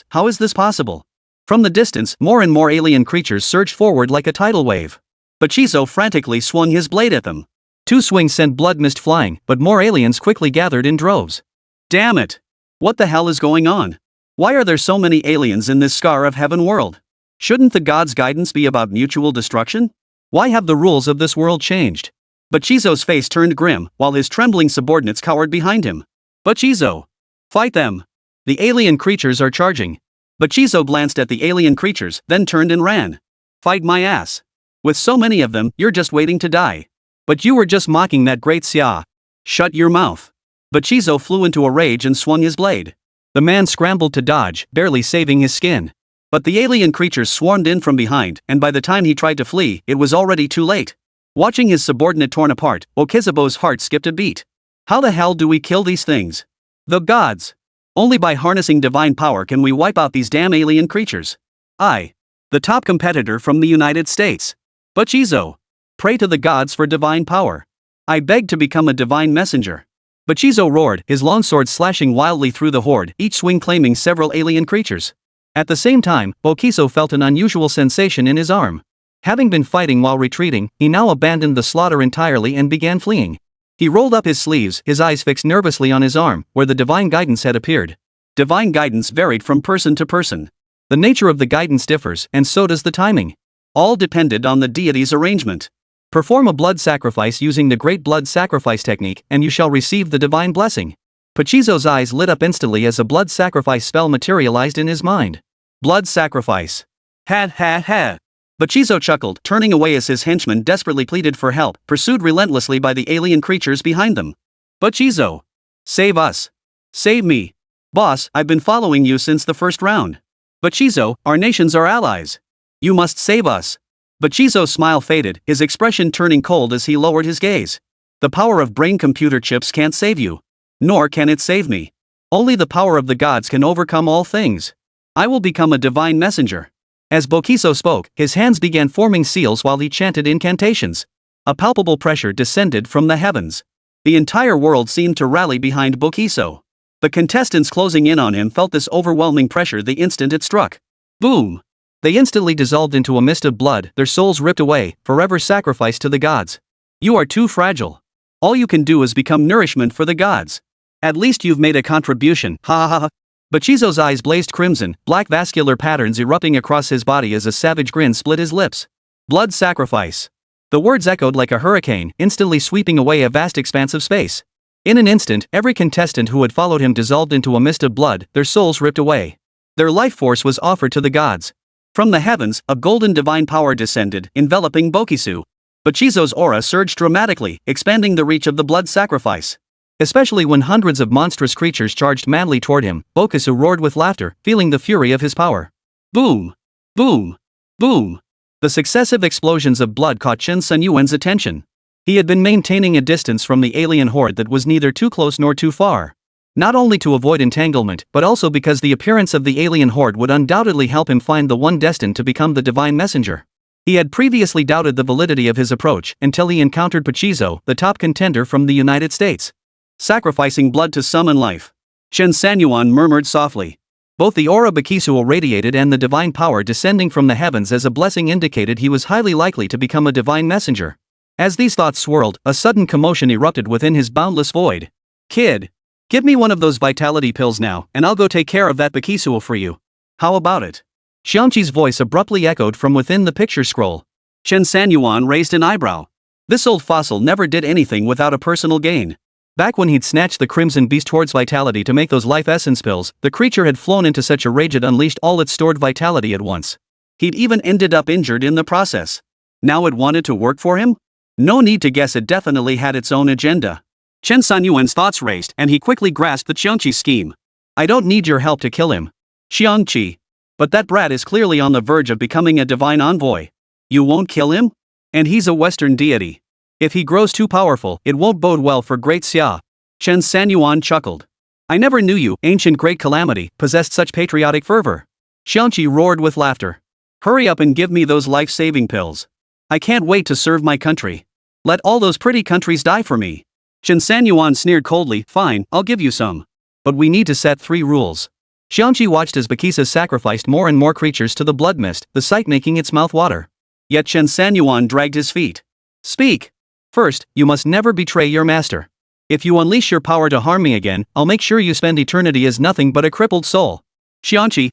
How is this possible? From the distance, more and more alien creatures surged forward like a tidal wave. But Qingzhou frantically swung his blade at them. 2 swings sent blood mist flying, but more aliens quickly gathered in droves. Damn it! What the hell is going on? Why are there so many aliens in this Scar of Heaven world? Shouldn't the gods' guidance be about mutual destruction? Why have the rules of this world changed? But Qingzhou's face turned grim, while his trembling subordinates cowered behind him. But Qingzhou! Fight them! The alien creatures are charging. But Qingzhou glanced at the alien creatures, then turned and ran. Fight my ass! With so many of them, you're just waiting to die. But you were just mocking that great Xia. Shut your mouth. But Qingzhou flew into a rage and swung his blade. The man scrambled to dodge, barely saving his skin. But the alien creatures swarmed in from behind, and by the time he tried to flee, it was already too late. Watching his subordinate torn apart, Okizabo's heart skipped a beat. How the hell do we kill these things? The gods! Only by harnessing divine power can we wipe out these damn alien creatures. I, the top competitor from the United States. But Qingzhou, pray to the gods for divine power. I beg to become a divine messenger. But Qingzhou roared, his longsword slashing wildly through the horde, each swing claiming several alien creatures. At the same time, Bokiso felt an unusual sensation in his arm. Having been fighting while retreating, he now abandoned the slaughter entirely and began fleeing. He rolled up his sleeves, his eyes fixed nervously on his arm, where the divine guidance had appeared. Divine guidance varied from person to person. The nature of the guidance differs, and so does the timing. All depended on the deity's arrangement. Perform a blood sacrifice using the Great Blood Sacrifice technique, and you shall receive the divine blessing. Pachizou's eyes lit up instantly as a blood sacrifice spell materialized in his mind. Blood sacrifice. Ha ha ha. Pachizou chuckled, turning away as his henchmen desperately pleaded for help, pursued relentlessly by the alien creatures behind them. Pachizou! Save us! Save me! Boss, I've been following you since the first round. Pachizou, our nations are allies. You must save us. Pachizou's smile faded, his expression turning cold as he lowered his gaze. The power of brain-computer chips can't save you. Nor can it save me. Only the power of the gods can overcome all things. I will become a divine messenger. As Bokiso spoke, his hands began forming seals while he chanted incantations. A palpable pressure descended from the heavens. The entire world seemed to rally behind Bokiso. The contestants closing in on him felt this overwhelming pressure the instant it struck. Boom! They instantly dissolved into a mist of blood, their souls ripped away, forever sacrificed to the gods. You are too fragile. All you can do is become nourishment for the gods. At least you've made a contribution, ha ha ha. Pachizou's eyes blazed crimson, black vascular patterns erupting across his body as a savage grin split his lips. Blood sacrifice. The words echoed like a hurricane, instantly sweeping away a vast expanse of space. In an instant, every contestant who had followed him dissolved into a mist of blood, their souls ripped away. Their life force was offered to the gods. From the heavens, a golden divine power descended, enveloping Bokisu. Pachizou's aura surged dramatically, expanding the reach of the blood sacrifice. Especially when hundreds of monstrous creatures charged madly toward him, Bokisu roared with laughter, feeling the fury of his power. Boom! Boom! Boom! The successive explosions of blood caught Chen Sanyuan's attention. He had been maintaining a distance from the alien horde that was neither too close nor too far. Not only to avoid entanglement, but also because the appearance of the alien horde would undoubtedly help him find the one destined to become the divine messenger. He had previously doubted the validity of his approach until he encountered Qingzhou, the top contender from the United States. Sacrificing blood to summon life. Chen Sanyuan murmured softly. Both the aura Bakisuo radiated and the divine power descending from the heavens as a blessing indicated he was highly likely to become a divine messenger. As these thoughts swirled, a sudden commotion erupted within his boundless void. Kid, give me one of those vitality pills now, and I'll go take care of that Bakisuo for you. How about it? Xiangqi's voice abruptly echoed from within the picture scroll. Chen Sanyuan raised an eyebrow. This old fossil never did anything without a personal gain. Back when he'd snatched the Crimson Beast Horde's vitality to make those life essence pills, the creature had flown into such a rage it unleashed all its stored vitality at once. He'd even ended up injured in the process. Now it wanted to work for him? No need to guess, it definitely had its own agenda. Chen Sanyuan's thoughts raced and he quickly grasped the Xiangqi scheme. I don't need your help to kill him. Xiangqi. But that brat is clearly on the verge of becoming a divine envoy. You won't kill him? And he's a Western deity. If he grows too powerful, it won't bode well for Great Xia. Chen Sanyuan chuckled. I never knew you, ancient great calamity, possessed such patriotic fervor. Xiangqi roared with laughter. Hurry up and give me those life-saving pills. I can't wait to serve my country. Let all those pretty countries die for me. Chen Sanyuan sneered coldly. Fine, I'll give you some. But we need to set 3 rules. Xiangqi watched as Bakisa sacrificed more and more creatures to the blood mist, the sight making its mouth water. Yet Chen Sanyuan dragged his feet. Speak. First, you must never betray your master. If you unleash your power to harm me again, I'll make sure you spend eternity as nothing but a crippled soul. Xiangqi,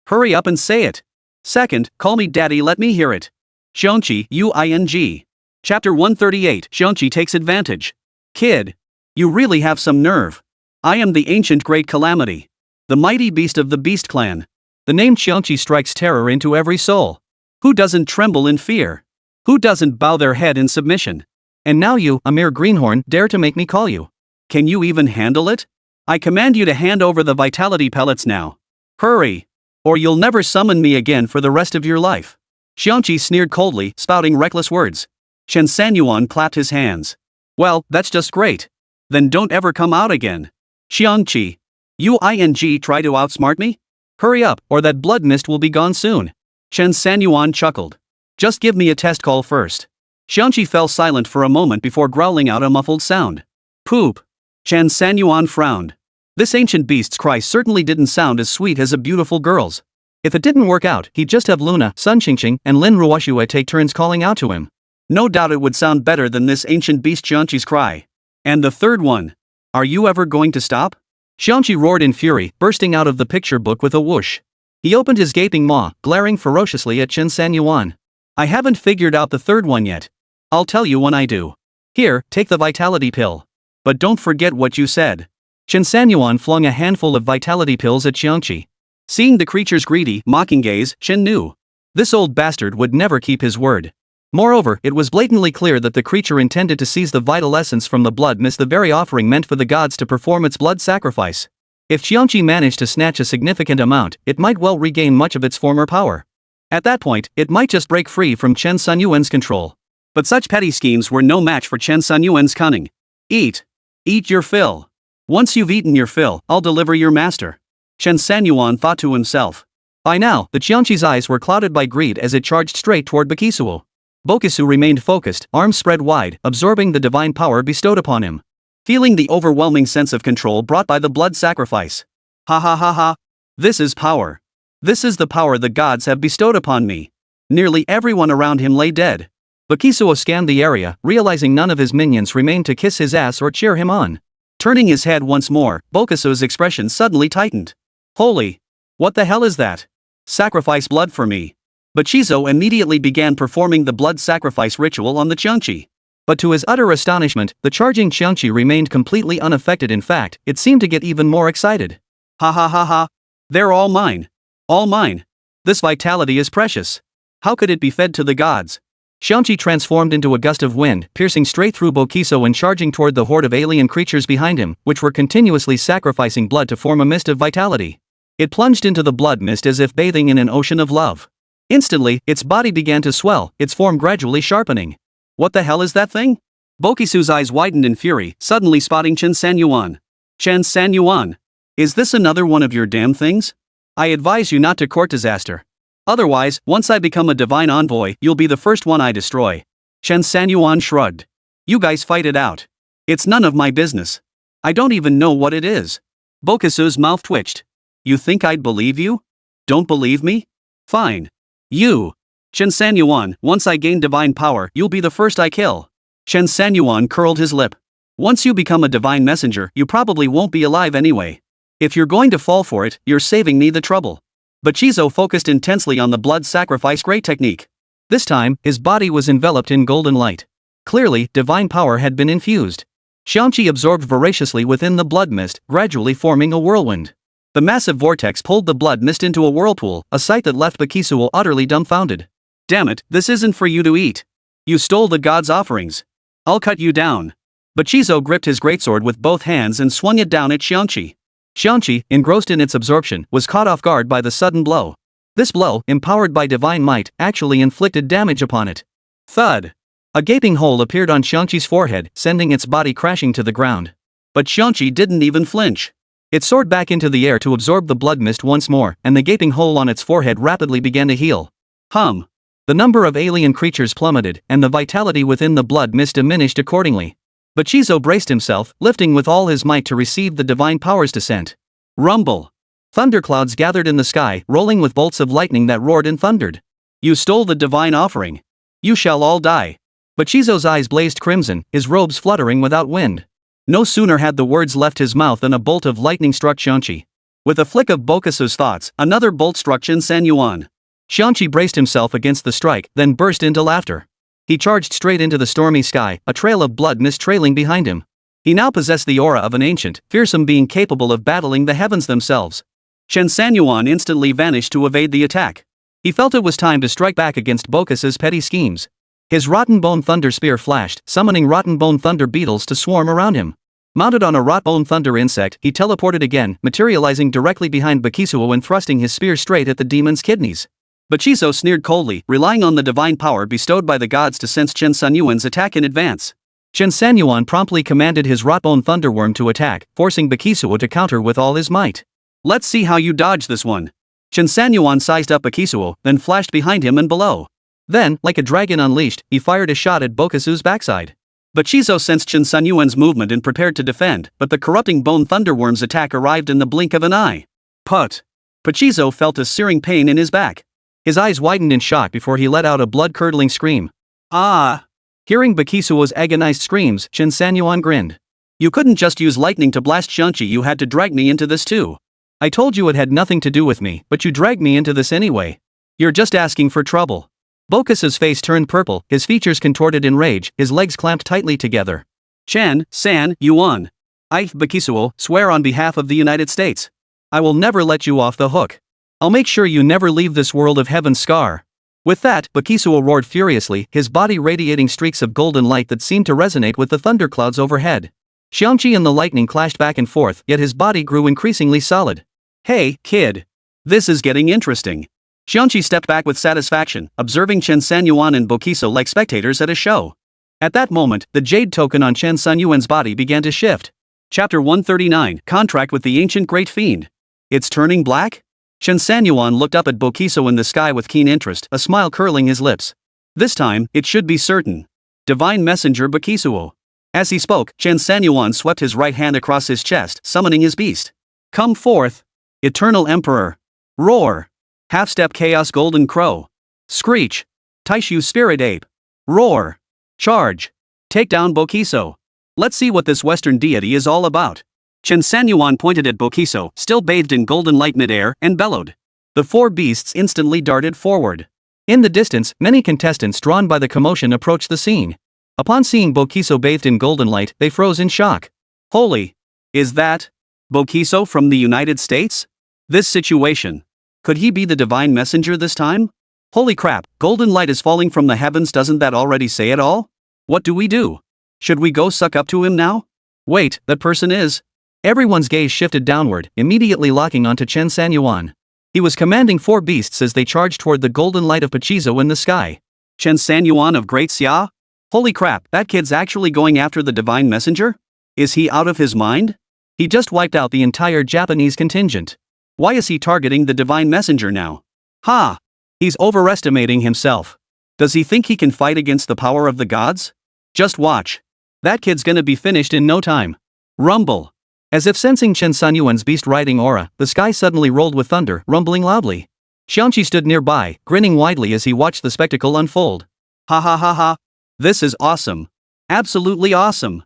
hurry up and say it. Second, call me daddy, let me hear it. Xiangqi, Uing. Chapter 138, Xiangqi takes advantage. Kid. You really have some nerve. I am the ancient great calamity. The mighty beast of the beast clan. The name Xiangqi strikes terror into every soul. Who doesn't tremble in fear? Who doesn't bow their head in submission? And now you, a mere greenhorn, dare to make me call you. Can you even handle it? I command you to hand over the vitality pellets now. Hurry! Or you'll never summon me again for the rest of your life. Xiangqi sneered coldly, spouting reckless words. Chen Sanyuan clapped his hands. Well, that's just great. Then don't ever come out again. Xiangqi. Uing try to outsmart me? Hurry up, or that blood mist will be gone soon. Chen Sanyuan chuckled. Just give me a test call first. Xiangqi fell silent for a moment before growling out a muffled sound. Poop. Chen Sanyuan frowned. This ancient beast's cry certainly didn't sound as sweet as a beautiful girl's. If it didn't work out, he'd just have Luna, Sun Qingqing, and Lin Ruoxue take turns calling out to him. No doubt it would sound better than this ancient beast Xiangqi's cry. And the third one. Are you ever going to stop? Xiangqi roared in fury, bursting out of the picture book with a whoosh. He opened his gaping maw, glaring ferociously at Chen Sanyuan. I haven't figured out the third one yet. I'll tell you when I do. Here, take the vitality pill. But don't forget what you said. Chen Sanyuan flung a handful of vitality pills at Xiangqi. Seeing the creature's greedy, mocking gaze, Chen knew. This old bastard would never keep his word. Moreover, it was blatantly clear that the creature intended to seize the vital essence from the blood mist, the very offering meant for the gods to perform its blood sacrifice. If Xiangqi managed to snatch a significant amount, it might well regain much of its former power. At that point, it might just break free from Chen Sanyuan's control. But such petty schemes were no match for Chen Sanyuan's cunning. Eat. Eat your fill. Once you've eaten your fill, I'll deliver your master. Chen Sanyuan thought to himself. By now, the Xiangqi's eyes were clouded by greed as it charged straight toward Bakisuo. Bokisu remained focused, arms spread wide, absorbing the divine power bestowed upon him. Feeling the overwhelming sense of control brought by the blood sacrifice. Ha ha ha ha. This is power. This is the power the gods have bestowed upon me. Nearly everyone around him lay dead. Bakisuo scanned the area, realizing none of his minions remained to kiss his ass or cheer him on. Turning his head once more, Bokisu's expression suddenly tightened. Holy! What the hell is that? Sacrifice blood for me. But Qingzhou immediately began performing the blood sacrifice ritual on the Xiangqi. But to his utter astonishment, the charging Xiangqi remained completely unaffected. In fact, it seemed to get even more excited. Ha ha ha ha. They're all mine. All mine. This vitality is precious. How could it be fed to the gods? Xiangqi transformed into a gust of wind, piercing straight through Bokisu and charging toward the horde of alien creatures behind him, which were continuously sacrificing blood to form a mist of vitality. It plunged into the blood mist as if bathing in an ocean of love. Instantly, its body began to swell, its form gradually sharpening. What the hell is that thing? Bokisu's eyes widened in fury, suddenly spotting Chen Sanyuan. Chen Sanyuan. Is this another one of your damn things? I advise you not to court disaster. Otherwise, once I become a divine envoy, you'll be the first one I destroy. Chen Sanyuan shrugged. You guys fight it out. It's none of my business. I don't even know what it is. Bokusu's mouth twitched. You think I'd believe you? Don't believe me? Fine. You. Chen Sanyuan, once I gain divine power, you'll be the first I kill. Chen Sanyuan curled his lip. Once you become a divine messenger, you probably won't be alive anyway. If you're going to fall for it, you're saving me the trouble. But Qingzhou focused intensely on the blood sacrifice great technique. This time, his body was enveloped in golden light. Clearly, divine power had been infused. Xiangqi absorbed voraciously within the blood mist, gradually forming a whirlwind. The massive vortex pulled the blood mist into a whirlpool, a sight that left Bakisuo utterly dumbfounded. Damn it, this isn't for you to eat. You stole the gods' offerings. I'll cut you down. But Qingzhou gripped his greatsword with both hands and swung it down at Xiangqi. Xiangqi, engrossed in its absorption, was caught off guard by the sudden blow. This blow, empowered by divine might, actually inflicted damage upon it. Thud! A gaping hole appeared on Xiangqi's forehead, sending its body crashing to the ground. But Xiangqi didn't even flinch. It soared back into the air to absorb the blood mist once more, and the gaping hole on its forehead rapidly began to heal. The number of alien creatures plummeted, and the vitality within the blood mist diminished accordingly. But Qingzhou braced himself, lifting with all his might to receive the divine power's descent. Rumble! Thunderclouds gathered in the sky, rolling with bolts of lightning that roared and thundered. You stole the divine offering. You shall all die. But Qingzhou's eyes blazed crimson, his robes fluttering without wind. No sooner had the words left his mouth than a bolt of lightning struck Xiangqi. With a flick of Bokusu's thoughts, another bolt struck Chen Sanyuan. Xiangqi braced himself against the strike, then burst into laughter. He charged straight into the stormy sky, a trail of blood mist trailing behind him. He now possessed the aura of an ancient, fearsome being capable of battling the heavens themselves. Chen Sanyuan instantly vanished to evade the attack. He felt it was time to strike back against Bokusu's petty schemes. His rotten bone thunder spear flashed, summoning rotten bone thunder beetles to swarm around him. Mounted on a rot bone thunder insect, he teleported again, materializing directly behind Bakisuo and thrusting his spear straight at the demon's kidneys. But Qingzhou sneered coldly, relying on the divine power bestowed by the gods to sense Chen Sanyuan's attack in advance. Chen Sanyuan promptly commanded his rotbone thunderworm to attack, forcing Bakisuo to counter with all his might. Let's see how you dodge this one. Chen Sanyuan sized up Bakisuo, then flashed behind him and below. Then, like a dragon unleashed, he fired a shot at Bokusu's backside. But Qingzhou sensed Chen Sanyuan's movement and prepared to defend, but the corrupting bone thunderworm's attack arrived in the blink of an eye. Put! Qingzhou felt a searing pain in his back. His eyes widened in shock before he let out a blood-curdling scream. Ah! Hearing Bakisuo's agonized screams, Chen Sanyuan grinned. You couldn't just use lightning to blast Xiangqi, you had to drag me into this too. I told you it had nothing to do with me, but you dragged me into this anyway. You're just asking for trouble. Bokusu's face turned purple, his features contorted in rage, his legs clamped tightly together. Chen Sanyuan. I, Bakisuo, swear on behalf of the United States. I will never let you off the hook. I'll make sure you never leave this world of heaven scar. With that, Bakisuo roared furiously, his body radiating streaks of golden light that seemed to resonate with the thunderclouds overhead. Xiangqi and the lightning clashed back and forth, yet his body grew increasingly solid. Hey, kid. This is getting interesting. Xiangqi stepped back with satisfaction, observing Chen Sanyuan and Bokusu like spectators at a show. At that moment, the jade token on Chen Sanyuan's body began to shift. Chapter 139, Contract with the Ancient Great Fiend. It's turning black? Chen Sanyuan looked up at Bokusu in the sky with keen interest, a smile curling his lips. This time, it should be certain. Divine Messenger Bakisuo. As he spoke, Chen Sanyuan swept his right hand across his chest, summoning his beast. Come forth! Eternal Emperor! Roar! Half-step Chaos Golden Crow! Screech! Taishu Spirit Ape! Roar! Charge! Take down Bokusu! Let's see what this Western deity is all about. Chen Sanyuan pointed at Bokusu, still bathed in golden light mid-air, and bellowed. The four beasts instantly darted forward. In the distance, many contestants drawn by the commotion approached the scene. Upon seeing Bokusu bathed in golden light, they froze in shock. Holy! Is that Bokusu from the United States? This situation. Could he be the divine messenger this time? Holy crap, golden light is falling from the heavens, doesn't that already say it all? What do we do? Should we go suck up to him now? Wait, that person is... Everyone's gaze shifted downward, immediately locking onto Chen Sanyuan. He was commanding four beasts as they charged toward the golden light of Qingzhou in the sky. Chen Sanyuan of Great Xia? Holy crap, that kid's actually going after the divine messenger? Is he out of his mind? He just wiped out the entire Japanese contingent. Why is he targeting the divine messenger now? Ha! He's overestimating himself. Does he think he can fight against the power of the gods? Just watch. That kid's gonna be finished in no time. Rumble. As if sensing Chen Sanyuan's beast-riding aura, the sky suddenly rolled with thunder, rumbling loudly. Xiangqi stood nearby, grinning widely as he watched the spectacle unfold. Ha ha ha ha. This is awesome. Absolutely awesome.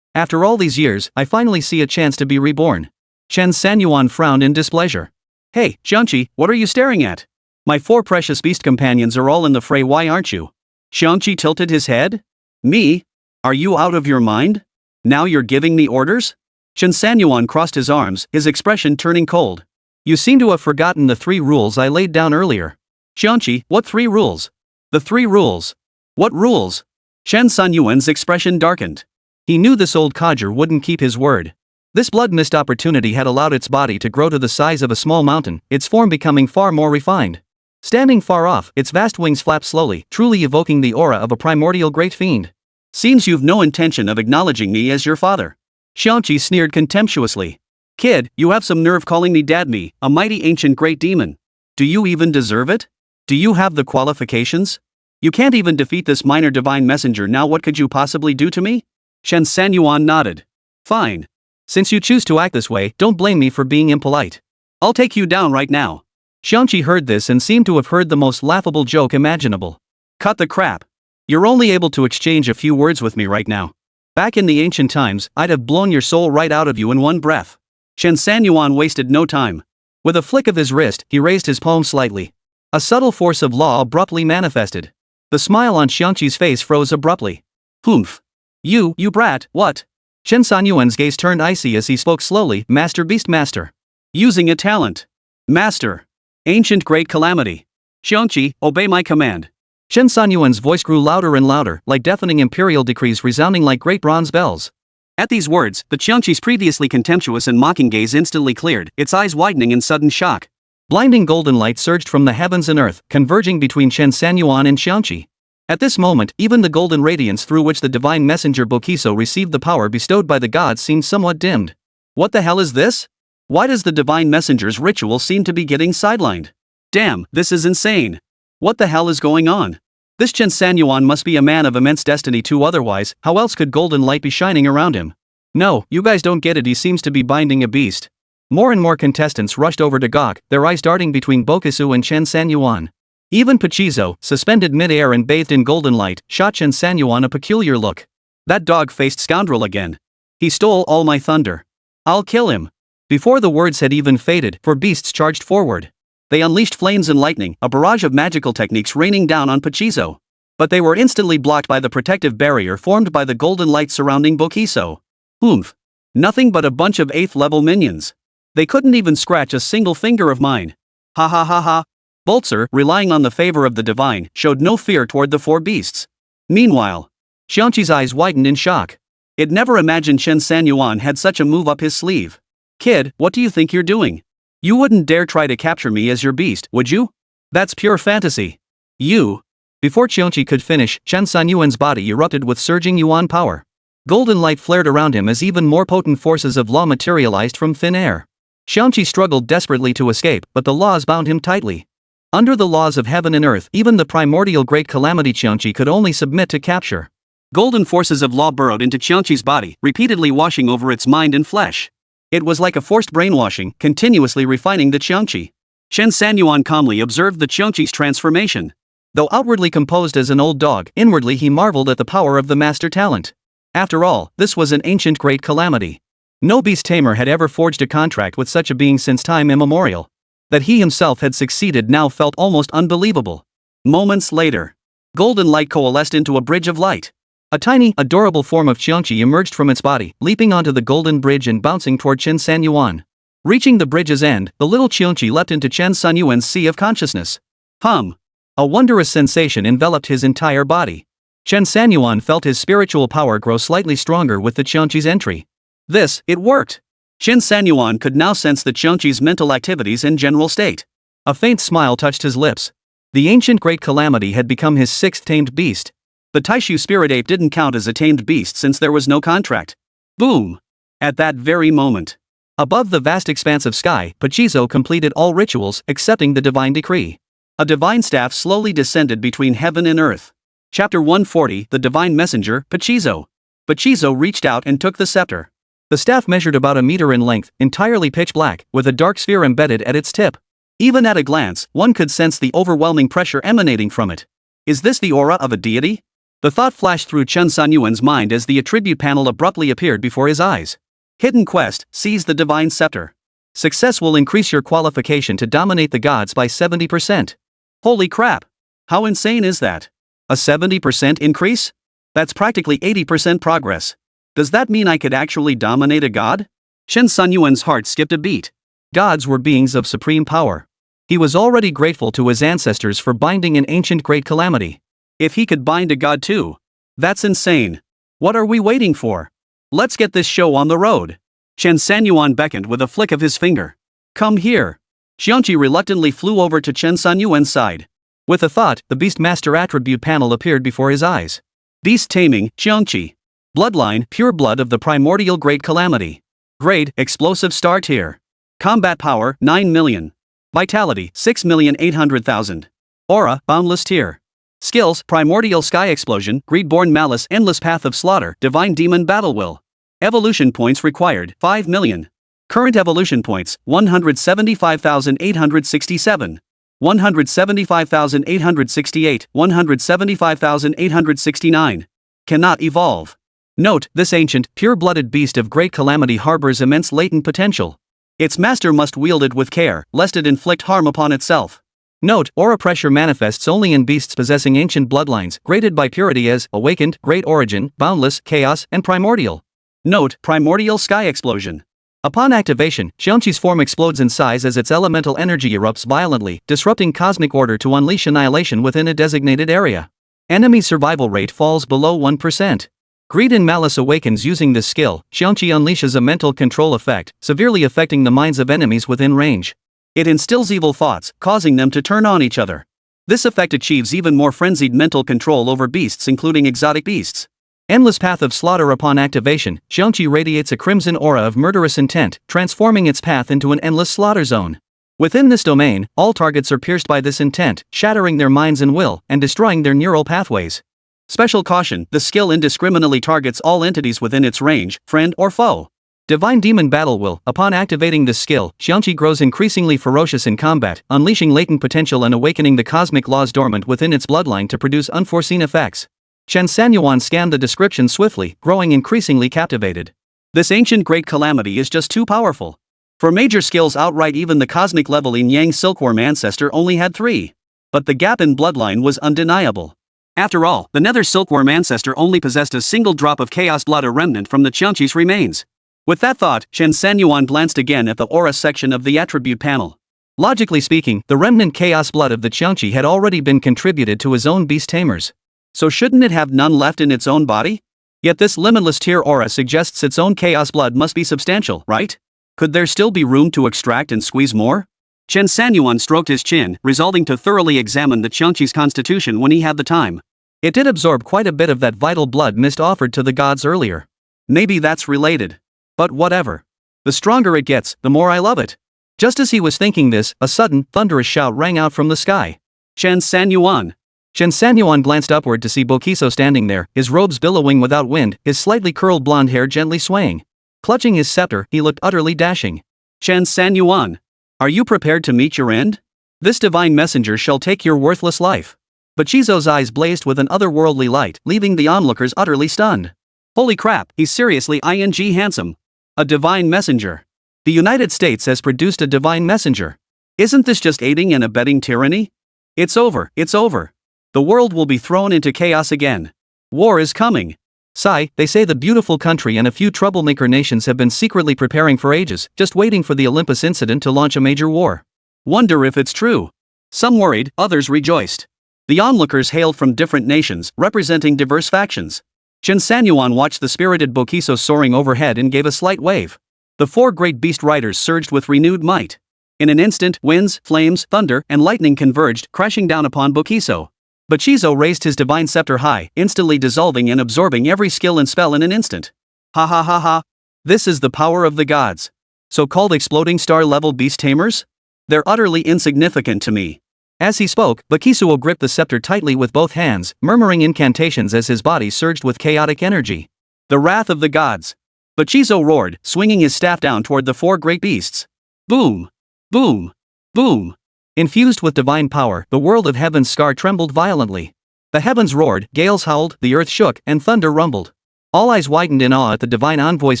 After all these years, I finally see a chance to be reborn. Chen Sanyuan frowned in displeasure. Hey, Xiangqi, what are you staring at? My 4 precious beast companions are all in the fray, why aren't you? Xiangqi tilted his head. Me? Are you out of your mind? Now you're giving me orders? Chen Sanyuan crossed his arms, his expression turning cold. You seem to have forgotten the 3 rules I laid down earlier. Xiangqi, what 3 rules? The 3 rules. What rules? Chen Sanyuan's expression darkened. He knew this old codger wouldn't keep his word. This blood-mist opportunity had allowed its body to grow to the size of a small mountain, its form becoming far more refined. Standing far off, its vast wings flapped slowly, truly evoking the aura of a primordial great fiend. Seems you've no intention of acknowledging me as your father. Xiangqi sneered contemptuously. Kid, you have some nerve calling me dad, me, a mighty ancient great demon. Do you even deserve it? Do you have the qualifications? You can't even defeat this minor divine messenger, now what could you possibly do to me? Chen Sanyuan nodded. Fine. Since you choose to act this way, don't blame me for being impolite. I'll take you down right now. Xiangqi heard this and seemed to have heard the most laughable joke imaginable. Cut the crap. You're only able to exchange a few words with me right now. Back in the ancient times, I'd have blown your soul right out of you in one breath. Chen Sanyuan wasted no time. With a flick of his wrist, he raised his palm slightly. A subtle force of law abruptly manifested. The smile on Xiangqi's face froze abruptly. Humph. You brat, what? Chen Sanyuan's gaze turned icy as he spoke slowly, Master Beastmaster. Using a talent. Master. Ancient great calamity. Xiangqi, obey my command. Chen Sanyuan's voice grew louder and louder, like deafening imperial decrees resounding like great bronze bells. At these words, the Xiangqi's previously contemptuous and mocking gaze instantly cleared, its eyes widening in sudden shock. Blinding golden light surged from the heavens and earth, converging between Chen Sanyuan and Xiangqi. At this moment, even the golden radiance through which the divine messenger Bokiso received the power bestowed by the gods seemed somewhat dimmed. What the hell is this? Why does the divine messenger's ritual seem to be getting sidelined? Damn, this is insane. What the hell is going on? This Chen Sanyuan must be a man of immense destiny too, otherwise, how else could golden light be shining around him? No, you guys don't get it, he seems to be binding a beast. More and more contestants rushed over to gawk, their eyes darting between Bokiso and Chen Sanyuan. Even Qingzhou, suspended mid-air and bathed in golden light, shot Chen Sanyuan a peculiar look. That dog-faced scoundrel again. He stole all my thunder. I'll kill him. Before the words had even faded, 4 beasts charged forward. They unleashed flames and lightning, a barrage of magical techniques raining down on Qingzhou. But they were instantly blocked by the protective barrier formed by the golden light surrounding Bokiso. Oomph. Nothing but a bunch of 8th-level minions. They couldn't even scratch a single finger of mine. Ha ha ha ha. Boltzer, relying on the favor of the divine, showed no fear toward the 4 beasts. Meanwhile, Xiangqi's eyes widened in shock. It never imagined Chen Sanyuan had such a move up his sleeve. Kid, what do you think you're doing? You wouldn't dare try to capture me as your beast, would you? That's pure fantasy. You. Before Xiangqi could finish, Chen Sanyuan's body erupted with surging yuan power. Golden light flared around him as even more potent forces of law materialized from thin air. Xiangqi struggled desperately to escape, but the laws bound him tightly. Under the laws of heaven and earth, even the primordial great calamity Xiangqi could only submit to capture. Golden forces of law burrowed into Xiangqi's body, repeatedly washing over its mind and flesh. It was like a forced brainwashing, continuously refining the Xiangqi. Chen Sanyuan calmly observed the Xiangqi's transformation. Though outwardly composed as an old dog, inwardly he marveled at the power of the master talent. After all, this was an ancient great calamity. No Beast Tamer had ever forged a contract with such a being since time immemorial. That he himself had succeeded now felt almost unbelievable. Moments later, golden light coalesced into a bridge of light. A tiny, adorable form of Xiangqi emerged from its body, leaping onto the golden bridge and bouncing toward Chen Sanyuan. Reaching the bridge's end, the little Xiangqi leapt into Chen Sanyuan's sea of consciousness. Hum! A wondrous sensation enveloped his entire body. Chen Sanyuan felt his spiritual power grow slightly stronger with the Xiangqi's entry. It worked! Chen Sanyuan could now sense the Xiangqi's mental activities and general state. A faint smile touched his lips. The ancient great calamity had become his 6th tamed beast. The Taishu spirit ape didn't count as a tamed beast since there was no contract. Boom! At that very moment, Above the vast expanse of sky, Qingzhou completed all rituals, accepting the divine decree. A divine staff slowly descended between heaven and earth. Chapter 140, The Divine Messenger, Qingzhou. Qingzhou reached out and took the scepter. The staff measured about a meter in length, entirely pitch black, with a dark sphere embedded at its tip. Even at a glance, one could sense the overwhelming pressure emanating from it. Is this the aura of a deity? The thought flashed through Chen Sanyuan's mind as the attribute panel abruptly appeared before his eyes. Hidden quest, seize the divine scepter. Success will increase your qualification to dominate the gods by 70%. Holy crap! How insane is that? A 70% increase? That's practically 80% progress. Does that mean I could actually dominate a god? Chen Sanyuan's heart skipped a beat. Gods were beings of supreme power. He was already grateful to his ancestors for binding an ancient great calamity. If he could bind a god too. That's insane. What are we waiting for? Let's get this show on the road. Chen Sanyuan beckoned with a flick of his finger. Come here. Xiangqi reluctantly flew over to Chen Sanyuan's side. With a thought, the beastmaster attribute panel appeared before his eyes. Beast taming, Xiangqi. Bloodline, pure blood of the primordial great calamity. Grade, explosive star tier. Combat power, 9 million. Vitality, 6,800,000. Aura, boundless tier. Skills, primordial sky explosion, greedborn malice, endless path of slaughter, divine demon battle will. Evolution points required, 5 million. Current evolution points, 175,867. 175,868, 175,869. Cannot evolve. Note, this ancient, pure-blooded beast of great calamity harbors immense latent potential. Its master must wield it with care, lest it inflict harm upon itself. Note, aura pressure manifests only in beasts possessing ancient bloodlines, graded by purity as awakened, great origin, boundless, chaos, and primordial. Note, primordial sky explosion. Upon activation, Xiangqi's form explodes in size as its elemental energy erupts violently, disrupting cosmic order to unleash annihilation within a designated area. Enemy survival rate falls below 1%. Greed and malice awakens using this skill. Xiangqi unleashes a mental control effect, severely affecting the minds of enemies within range. It instills evil thoughts, causing them to turn on each other. This effect achieves even more frenzied mental control over beasts, including exotic beasts. Endless path of slaughter. Upon activation, Xiangqi radiates a crimson aura of murderous intent, transforming its path into an endless slaughter zone. Within this domain, all targets are pierced by this intent, shattering their minds and will, and destroying their neural pathways. Special caution, the skill indiscriminately targets all entities within its range, friend or foe. Divine Demon Battle Will. Upon activating this skill, Xiangqi grows increasingly ferocious in combat, unleashing latent potential and awakening the cosmic laws dormant within its bloodline to produce unforeseen effects. Chen Sanyuan scanned the description swiftly, growing increasingly captivated. This ancient great calamity is just too powerful. For major skills outright, even the cosmic level in Yang Silkworm ancestor only had 3. But the gap in bloodline was undeniable. After all, the Nether Silkworm ancestor only possessed a single drop of chaos blood, a remnant from the Qiangqi's remains. With that thought, Chen Sanyuan glanced again at the aura section of the attribute panel. Logically speaking, the remnant chaos blood of the Qiangqi had already been contributed to his own beast tamers. So shouldn't it have none left in its own body? Yet this limitless tier aura suggests its own chaos blood must be substantial, right? Could there still be room to extract and squeeze more? Chen Sanyuan stroked his chin, resolving to thoroughly examine the Qiangqi's constitution when he had the time. It did absorb quite a bit of that vital blood mist offered to the gods earlier. Maybe that's related. But whatever. The stronger it gets, the more I love it. Just as he was thinking this, a sudden, thunderous shout rang out from the sky. Chen Sanyuan. Chen Sanyuan glanced upward to see Qingzhou standing there, his robes billowing without wind, his slightly curled blonde hair gently swaying. Clutching his scepter, he looked utterly dashing. Chen Sanyuan. Are you prepared to meet your end? This divine messenger shall take your worthless life. But Qingzhou's eyes blazed with an otherworldly light, leaving the onlookers utterly stunned. Holy crap, he's seriously handsome. A divine messenger. The United States has produced a divine messenger. Isn't this just aiding and abetting tyranny? It's over, it's over. The world will be thrown into chaos again. War is coming. Sigh, they say the beautiful country and a few troublemaker nations have been secretly preparing for ages, just waiting for the Olympus incident to launch a major war. Wonder if it's true. Some worried, others rejoiced. The onlookers hailed from different nations, representing diverse factions. Chen Sanyuan watched the spirited Qingzhou soaring overhead and gave a slight wave. The 4 great beast riders surged with renewed might. In an instant, winds, flames, thunder, and lightning converged, crashing down upon Qingzhou. But Qingzhou raised his divine scepter high, instantly dissolving and absorbing every skill and spell in an instant. Ha ha ha ha. This is the power of the gods. So-called exploding star-level beast tamers? They're utterly insignificant to me. As he spoke, Bakisuo gripped the scepter tightly with both hands, murmuring incantations as his body surged with chaotic energy. The wrath of the gods. Qingzhou roared, swinging his staff down toward the 4 great beasts. Boom! Boom! Boom! Infused with divine power, the world of heaven's scar trembled violently. The heavens roared, gales howled, the earth shook, and thunder rumbled. All eyes widened in awe at the divine envoy's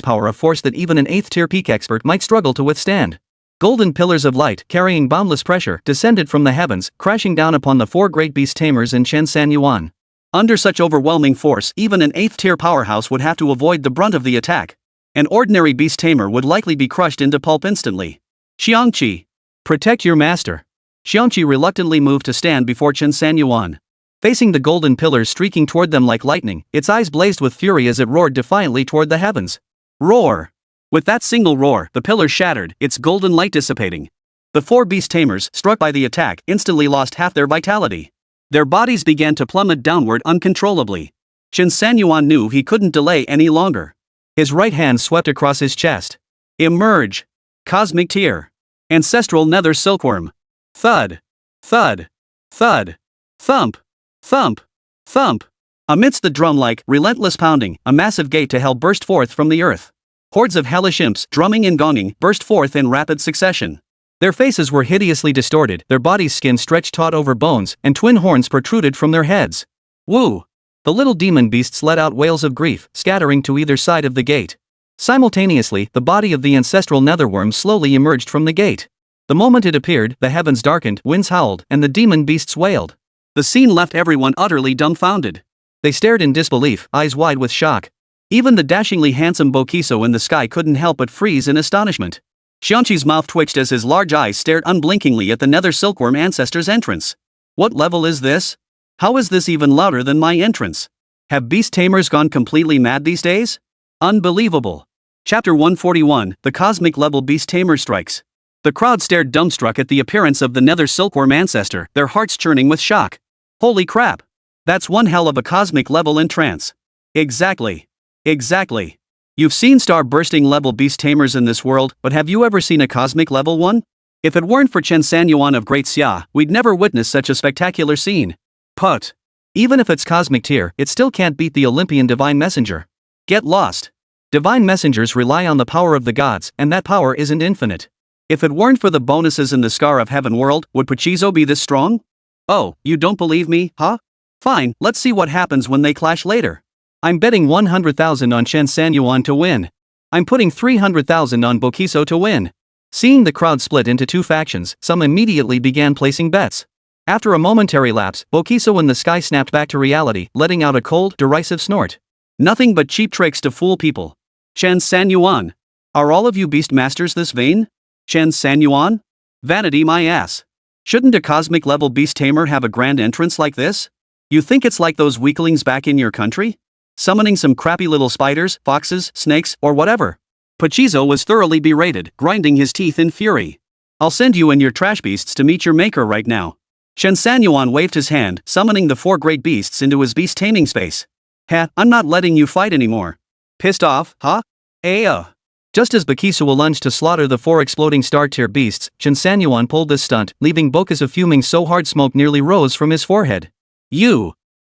power, a force that even an 8th-tier peak expert might struggle to withstand. Golden pillars of light, carrying boundless pressure, descended from the heavens, crashing down upon the 4 great beast tamers and Chen Sanyuan. Under such overwhelming force, even an 8th-tier powerhouse would have to avoid the brunt of the attack. An ordinary beast tamer would likely be crushed into pulp instantly. Xiangqi, protect your master. Xiangqi reluctantly moved to stand before Chen Sanyuan. Facing the golden pillars streaking toward them like lightning, its eyes blazed with fury as it roared defiantly toward the heavens. Roar! With that single roar, the pillars shattered, its golden light dissipating. The 4 beast tamers, struck by the attack, instantly lost half their vitality. Their bodies began to plummet downward uncontrollably. Chen Sanyuan knew he couldn't delay any longer. His right hand swept across his chest. Emerge! Cosmic Tear! Ancestral Nether Silkworm! Thud! Thud! Thud! Thump! Thump! Thump! Amidst the drum-like, relentless pounding, a massive gate to hell burst forth from the earth. Hordes of hellish imps, drumming and gonging, burst forth in rapid succession. Their faces were hideously distorted, their bodies' skin stretched taut over bones, and twin horns protruded from their heads. Woo! The little demon beasts let out wails of grief, scattering to either side of the gate. Simultaneously, the body of the ancestral netherworm slowly emerged from the gate. The moment it appeared, the heavens darkened, winds howled, and the demon beasts wailed. The scene left everyone utterly dumbfounded. They stared in disbelief, eyes wide with shock. Even the dashingly handsome Qingzhou in the sky couldn't help but freeze in astonishment. Xiangqi's mouth twitched as his large eyes stared unblinkingly at the nether silkworm ancestor's entrance. What level is this? How is this even louder than my entrance? Have beast tamers gone completely mad these days? Unbelievable. Chapter 141, The Cosmic Level Beast Tamer Strikes. The crowd stared dumbstruck at the appearance of the nether silkworm ancestor, their hearts churning with shock. Holy crap! That's one hell of a cosmic level in trance. Exactly. Exactly. You've seen star-bursting level beast tamers in this world, but have you ever seen a cosmic level one? If it weren't for Chen Sanyuan of Great Xia, we'd never witness such a spectacular scene. Put. Even if it's cosmic tier, it still can't beat the Olympian divine messenger. Get lost. Divine messengers rely on the power of the gods, and that power isn't infinite. If it weren't for the bonuses in the Scar of Heaven world, would Qingzhou be this strong? Oh, you don't believe me, huh? Fine, let's see what happens when they clash later. I'm betting 100,000 on Chen Sanyuan to win. I'm putting 300,000 on Qingzhou to win. Seeing the crowd split into 2 factions, some immediately began placing bets. After a momentary lapse, Qingzhou in the sky snapped back to reality, letting out a cold, derisive snort. Nothing but cheap tricks to fool people. Chen Sanyuan. Are all of you beastmasters this vain? Chen Sanyuan? Vanity my ass. Shouldn't a cosmic level beast tamer have a grand entrance like this? You think it's like those weaklings back in your country? Summoning some crappy little spiders, foxes, snakes, or whatever. Qingzhou was thoroughly berated, grinding his teeth in fury. I'll send you and your trash beasts to meet your maker right now. Chen Sanyuan waved his hand, summoning the 4 great beasts into his beast taming space. I'm not letting you fight anymore. Pissed off, huh? Just as Qingzhou lunged to slaughter the 4 exploding star-tier beasts, Chen Sanyuan pulled this stunt, leaving bokehs of fuming so hard smoke nearly rose from his forehead.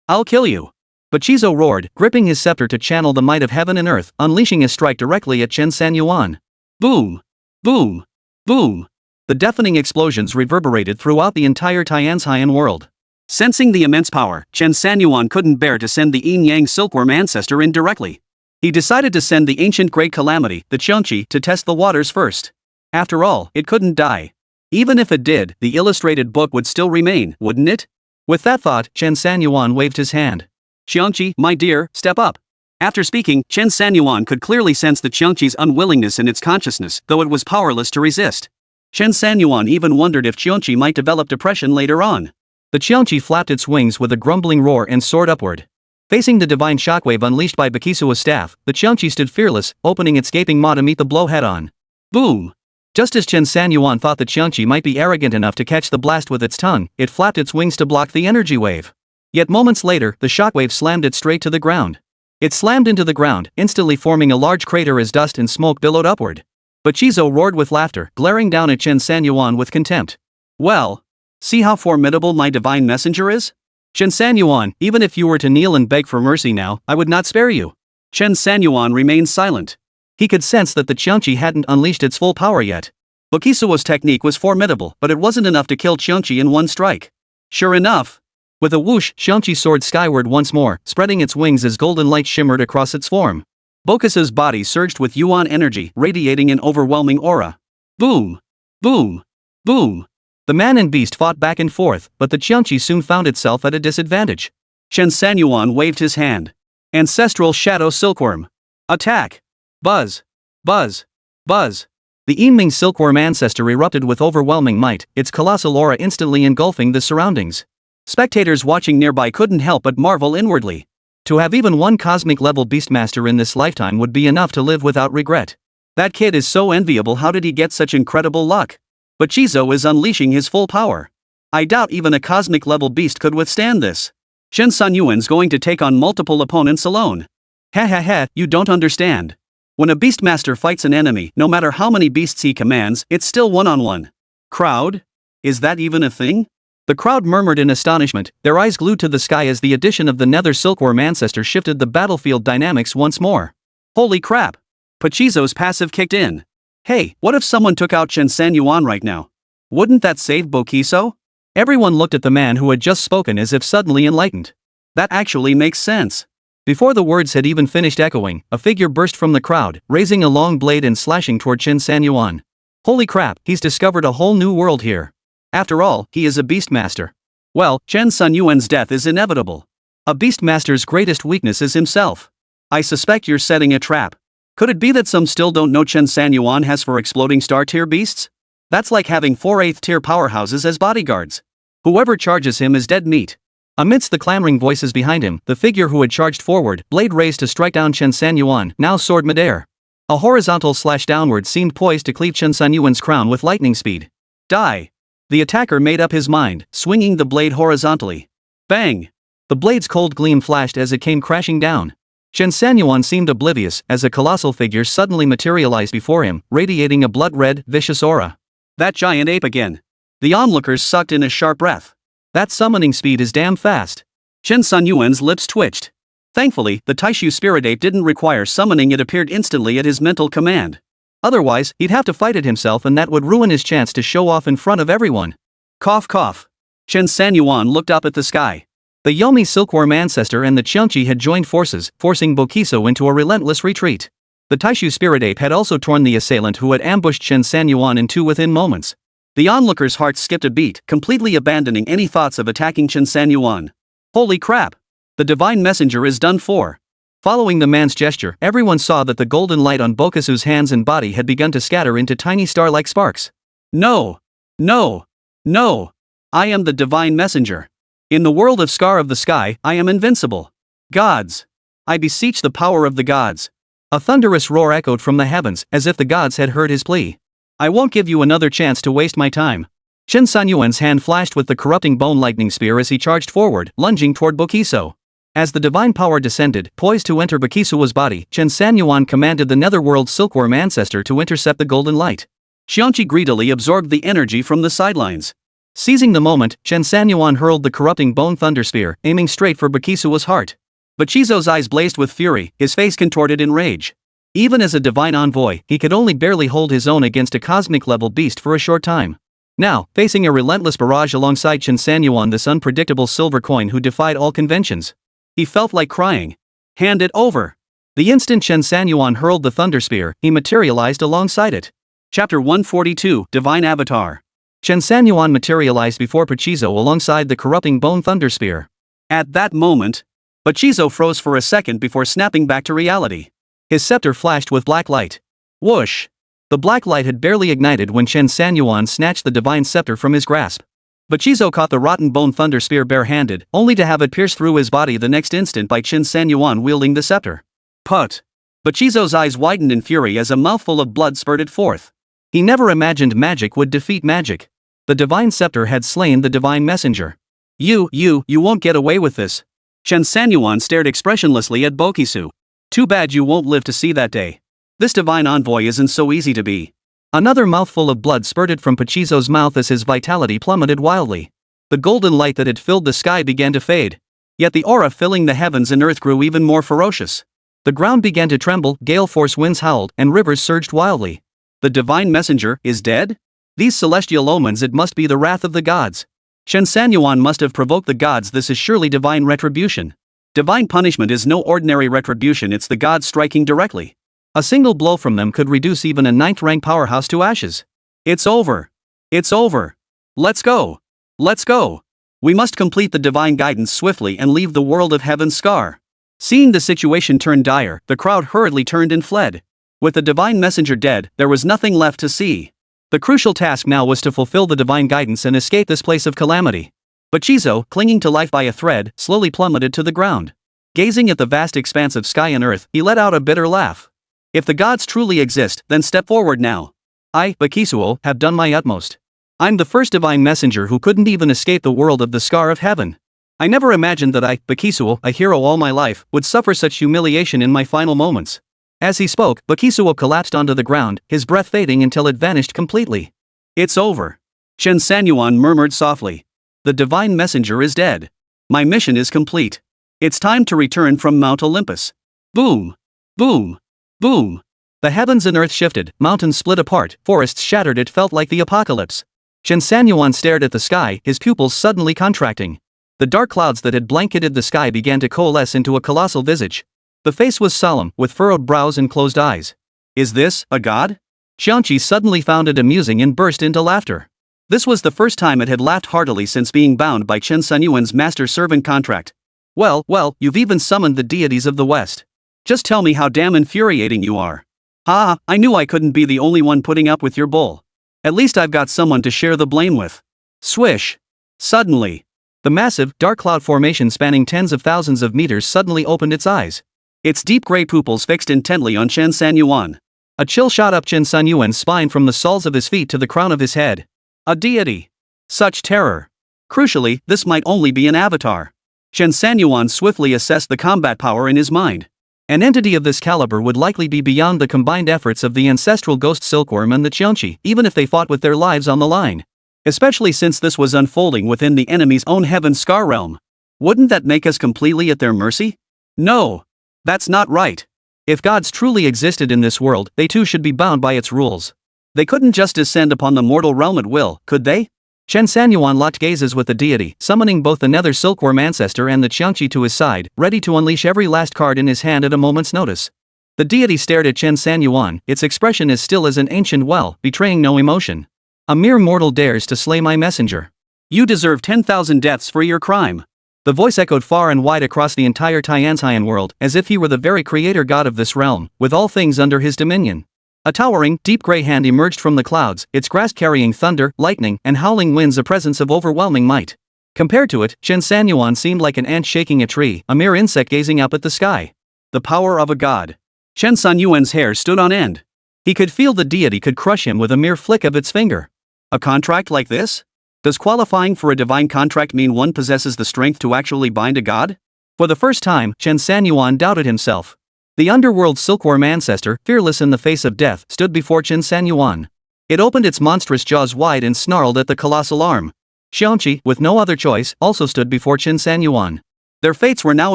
I'll kill you. Qingzhou roared, gripping his scepter to channel the might of heaven and earth, unleashing his strike directly at Chen Sanyuan. Boom! Boom! Boom! The deafening explosions reverberated throughout the entire Tianxian world. Sensing the immense power, Chen Sanyuan couldn't bear to send the yin-yang silkworm ancestor in directly. He decided to send the ancient great calamity, the Qiangqi, to test the waters first. After all, it couldn't die. Even if it did, the illustrated book would still remain, wouldn't it? With that thought, Chen Sanyuan waved his hand. Qiangqi, my dear, step up. After speaking, Chen Sanyuan could clearly sense the Qiangqi's unwillingness in its consciousness, though it was powerless to resist. Chen Sanyuan even wondered if Qiangqi might develop depression later on. The Qiangqi flapped its wings with a grumbling roar and soared upward. Facing the divine shockwave unleashed by Qingzhou's staff, the Qiangqi stood fearless, opening its gaping maw to meet the blow head-on. Boom! Just as Chen Sanyuan thought the Qiangqi might be arrogant enough to catch the blast with its tongue, it flapped its wings to block the energy wave. Yet moments later, the shockwave slammed it straight to the ground. It slammed into the ground, instantly forming a large crater as dust and smoke billowed upward. Qingzhou roared with laughter, glaring down at Chen Sanyuan with contempt. Well, see how formidable my divine messenger is? Chen Sanyuan, even if you were to kneel and beg for mercy now, I would not spare you. Chen Sanyuan remained silent. He could sense that the Qiangqi hadn't unleashed its full power yet. Bokisuo's technique was formidable, but it wasn't enough to kill Qiangqi in one strike. Sure enough, with a whoosh, Qiangqi soared skyward once more, spreading its wings as golden light shimmered across its form. Bokisuo's body surged with yuan energy, radiating an overwhelming aura. Boom! Boom! Boom! The man and beast fought back and forth, but the Qiangqi soon found itself at a disadvantage. Chen Sanyuan waved his hand. Ancestral Shadow Silkworm. Attack! Buzz! Buzz! Buzz! The Yiming silkworm ancestor erupted with overwhelming might, its colossal aura instantly engulfing the surroundings. Spectators watching nearby couldn't help but marvel inwardly. To have even one cosmic-level beastmaster in this lifetime would be enough to live without regret. That kid is so enviable. How did he get such incredible luck? But Qingzhou is unleashing his full power. I doubt even a cosmic-level beast could withstand this. Chen Sanyuan's going to take on multiple opponents alone. Ha, you don't understand. When a beastmaster fights an enemy, no matter how many beasts he commands, it's still one-on-one. Crowd? Is that even a thing? The crowd murmured in astonishment, their eyes glued to the sky as the addition of the nether silkworm ancestor shifted the battlefield dynamics once more. Holy crap! Qingzhou's passive kicked in. Hey, what if someone took out Chen Sanyuan right now? Wouldn't that save Bokisuo? Everyone looked at the man who had just spoken as if suddenly enlightened. That actually makes sense. Before the words had even finished echoing, a figure burst from the crowd, raising a long blade and slashing toward Chen Sanyuan. Holy crap, he's discovered a whole new world here. After all, he is a beastmaster. Well, Chen Sanyuan's death is inevitable. A beastmaster's greatest weakness is himself. I suspect you're setting a trap. Could it be that some still don't know Chen Sanyuan has for exploding star-tier beasts? That's like having 4 8th-tier powerhouses as bodyguards. Whoever charges him is dead meat. Amidst the clamoring voices behind him, the figure who had charged forward, blade raised to strike down Chen Sanyuan, now soared midair. A horizontal slash downward seemed poised to cleave Chen Sanyuan's crown with lightning speed. Die! The attacker made up his mind, swinging the blade horizontally. Bang! The blade's cold gleam flashed as it came crashing down. Chen Sanyuan seemed oblivious as a colossal figure suddenly materialized before him, radiating a blood-red, vicious aura. That giant ape again. The onlookers sucked in a sharp breath. That summoning speed is damn fast. Chen Sanyuan's lips twitched. Thankfully, the Taishu spirit ape didn't require summoning, it appeared instantly at his mental command. Otherwise, he'd have to fight it himself and that would ruin his chance to show off in front of everyone. Cough cough. Chen Sanyuan looked up at the sky. The Yomi silkworm ancestor and the Qiangqi had joined forces, forcing Bokisuo into a relentless retreat. The Taishu spirit ape had also torn the assailant who had ambushed Chen Sanyuan in two within moments. The onlookers' hearts skipped a beat, completely abandoning any thoughts of attacking Chen Sanyuan. Holy crap! The divine messenger is done for. Following the man's gesture, everyone saw that the golden light on Bokisuo's hands and body had begun to scatter into tiny star-like sparks. No! No! No! I am the divine messenger. In the world of Scar of the Sky, I am invincible. Gods! I beseech the power of the gods. A thunderous roar echoed from the heavens, as if the gods had heard his plea. I won't give you another chance to waste my time. Chen Sanyuan's hand flashed with the corrupting bone lightning spear as he charged forward, lunging toward Bokisuo. As the divine power descended, poised to enter Bokisuo's body, Chen Sanyuan commanded the netherworld silkworm ancestor to intercept the golden light. Qiangqi greedily absorbed the energy from the sidelines. Seizing the moment, Chen Sanyuan hurled the corrupting bone thunder spear, aiming straight for Bokisuo's heart. But Qingzhou's eyes blazed with fury, his face contorted in rage. Even as a divine envoy, he could only barely hold his own against a cosmic-level beast for a short time. Now, facing a relentless barrage alongside Chen Sanyuan, this unpredictable silver coin who defied all conventions. He felt like crying. Hand it over. The instant Chen Sanyuan hurled the thunder spear, he materialized alongside it. Chapter 142, Divine Avatar. Chen Sanyuan materialized before Qingzhou alongside the corrupting bone thunder spear. At that moment, Qingzhou froze for a second before snapping back to reality. His scepter flashed with black light. Whoosh! The black light had barely ignited when Chen Sanyuan snatched the divine scepter from his grasp. Qingzhou caught the rotten bone thunder spear barehanded, only to have it pierced through his body the next instant by Chen Sanyuan wielding the scepter. Put! Qingzhou's eyes widened in fury as a mouthful of blood spurted forth. He never imagined magic would defeat magic. The divine scepter had slain the divine messenger. You won't get away with this. Chen Sanyuan stared expressionlessly at Bokisuo. Too bad you won't live to see that day. This divine envoy isn't so easy to be. Another mouthful of blood spurted from Qingzhou's mouth as his vitality plummeted wildly. The golden light that had filled the sky began to fade. Yet the aura filling the heavens and earth grew even more ferocious. The ground began to tremble, gale force winds howled, and rivers surged wildly. The divine messenger is dead? These celestial omens, it must be the wrath of the gods. Chen Sanyuan must have provoked the gods. This is surely divine retribution. Divine punishment is no ordinary retribution, it's the gods striking directly. A single blow from them could reduce even a 9th-rank powerhouse to ashes. It's over. It's over. Let's go. Let's go. We must complete the divine guidance swiftly and leave the world of heaven scar. Seeing the situation turn dire, the crowd hurriedly turned and fled. With the divine messenger dead, there was nothing left to see. The crucial task now was to fulfill the divine guidance and escape this place of calamity. But Qingzhou, clinging to life by a thread, slowly plummeted to the ground. Gazing at the vast expanse of sky and earth, he let out a bitter laugh. If the gods truly exist, then step forward now. I, Qingzhou, have done my utmost. I'm the first divine messenger who couldn't even escape the world of the scar of heaven. I never imagined that I, Qingzhou, a hero all my life, would suffer such humiliation in my final moments. As he spoke, Qingzhou collapsed onto the ground, his breath fading until it vanished completely. It's over. Chen Sanyuan murmured softly. The divine messenger is dead. My mission is complete. It's time to return from Mount Olympus. Boom. Boom. Boom. The heavens and earth shifted, mountains split apart, forests shattered. It felt like the apocalypse. Chen Sanyuan stared at the sky, his pupils suddenly contracting. The dark clouds that had blanketed the sky began to coalesce into a colossal visage. The face was solemn, with furrowed brows and closed eyes. Is this a god? Xiangqi suddenly found it amusing and burst into laughter. This was the first time it had laughed heartily since being bound by Chen Sanyuan's master-servant contract. Well, you've even summoned the deities of the West. Just tell me how damn infuriating you are. Ah, I knew I couldn't be the only one putting up with your bull. At least I've got someone to share the blame with. Swish. Suddenly, the massive, dark cloud formation spanning tens of thousands of meters suddenly opened its eyes. Its deep gray pupils fixed intently on Chen Sanyuan. A chill shot up Chen Sanyuan's spine from the soles of his feet to the crown of his head. A deity. Such terror. Crucially, this might only be an avatar. Chen Sanyuan swiftly assessed the combat power in his mind. An entity of this caliber would likely be beyond the combined efforts of the ancestral ghost silkworm and the Qiangqi, even if they fought with their lives on the line. Especially since this was unfolding within the enemy's own heaven scar realm. Wouldn't that make us completely at their mercy? No. That's not right. If gods truly existed in this world, they too should be bound by its rules. They couldn't just descend upon the mortal realm at will, could they? Chen Sanyuan locked gazes with the deity, summoning both the nether silkworm ancestor and the Qiangqi to his side, ready to unleash every last card in his hand at a moment's notice. The deity stared at Chen Sanyuan, its expression as still as an ancient well, betraying no emotion. A mere mortal dares to slay my messenger. You deserve 10,000 deaths for your crime. The voice echoed far and wide across the entire Tianxian world, as if he were the very creator god of this realm, with all things under his dominion. A towering, deep gray hand emerged from the clouds, its grasp carrying thunder, lightning, and howling winds, a presence of overwhelming might. Compared to it, Chen Sanyuan seemed like an ant shaking a tree, a mere insect gazing up at the sky. The power of a god. Chen Sanyuan's hair stood on end. He could feel the deity could crush him with a mere flick of its finger. A contract like this? Does qualifying for a divine contract mean one possesses the strength to actually bind a god? For the first time, Chen Sanyuan doubted himself. The underworld silkworm ancestor, fearless in the face of death, stood before Chen Sanyuan. It opened its monstrous jaws wide and snarled at the colossal arm. Xiangqi, with no other choice, also stood before Chen Sanyuan. Their fates were now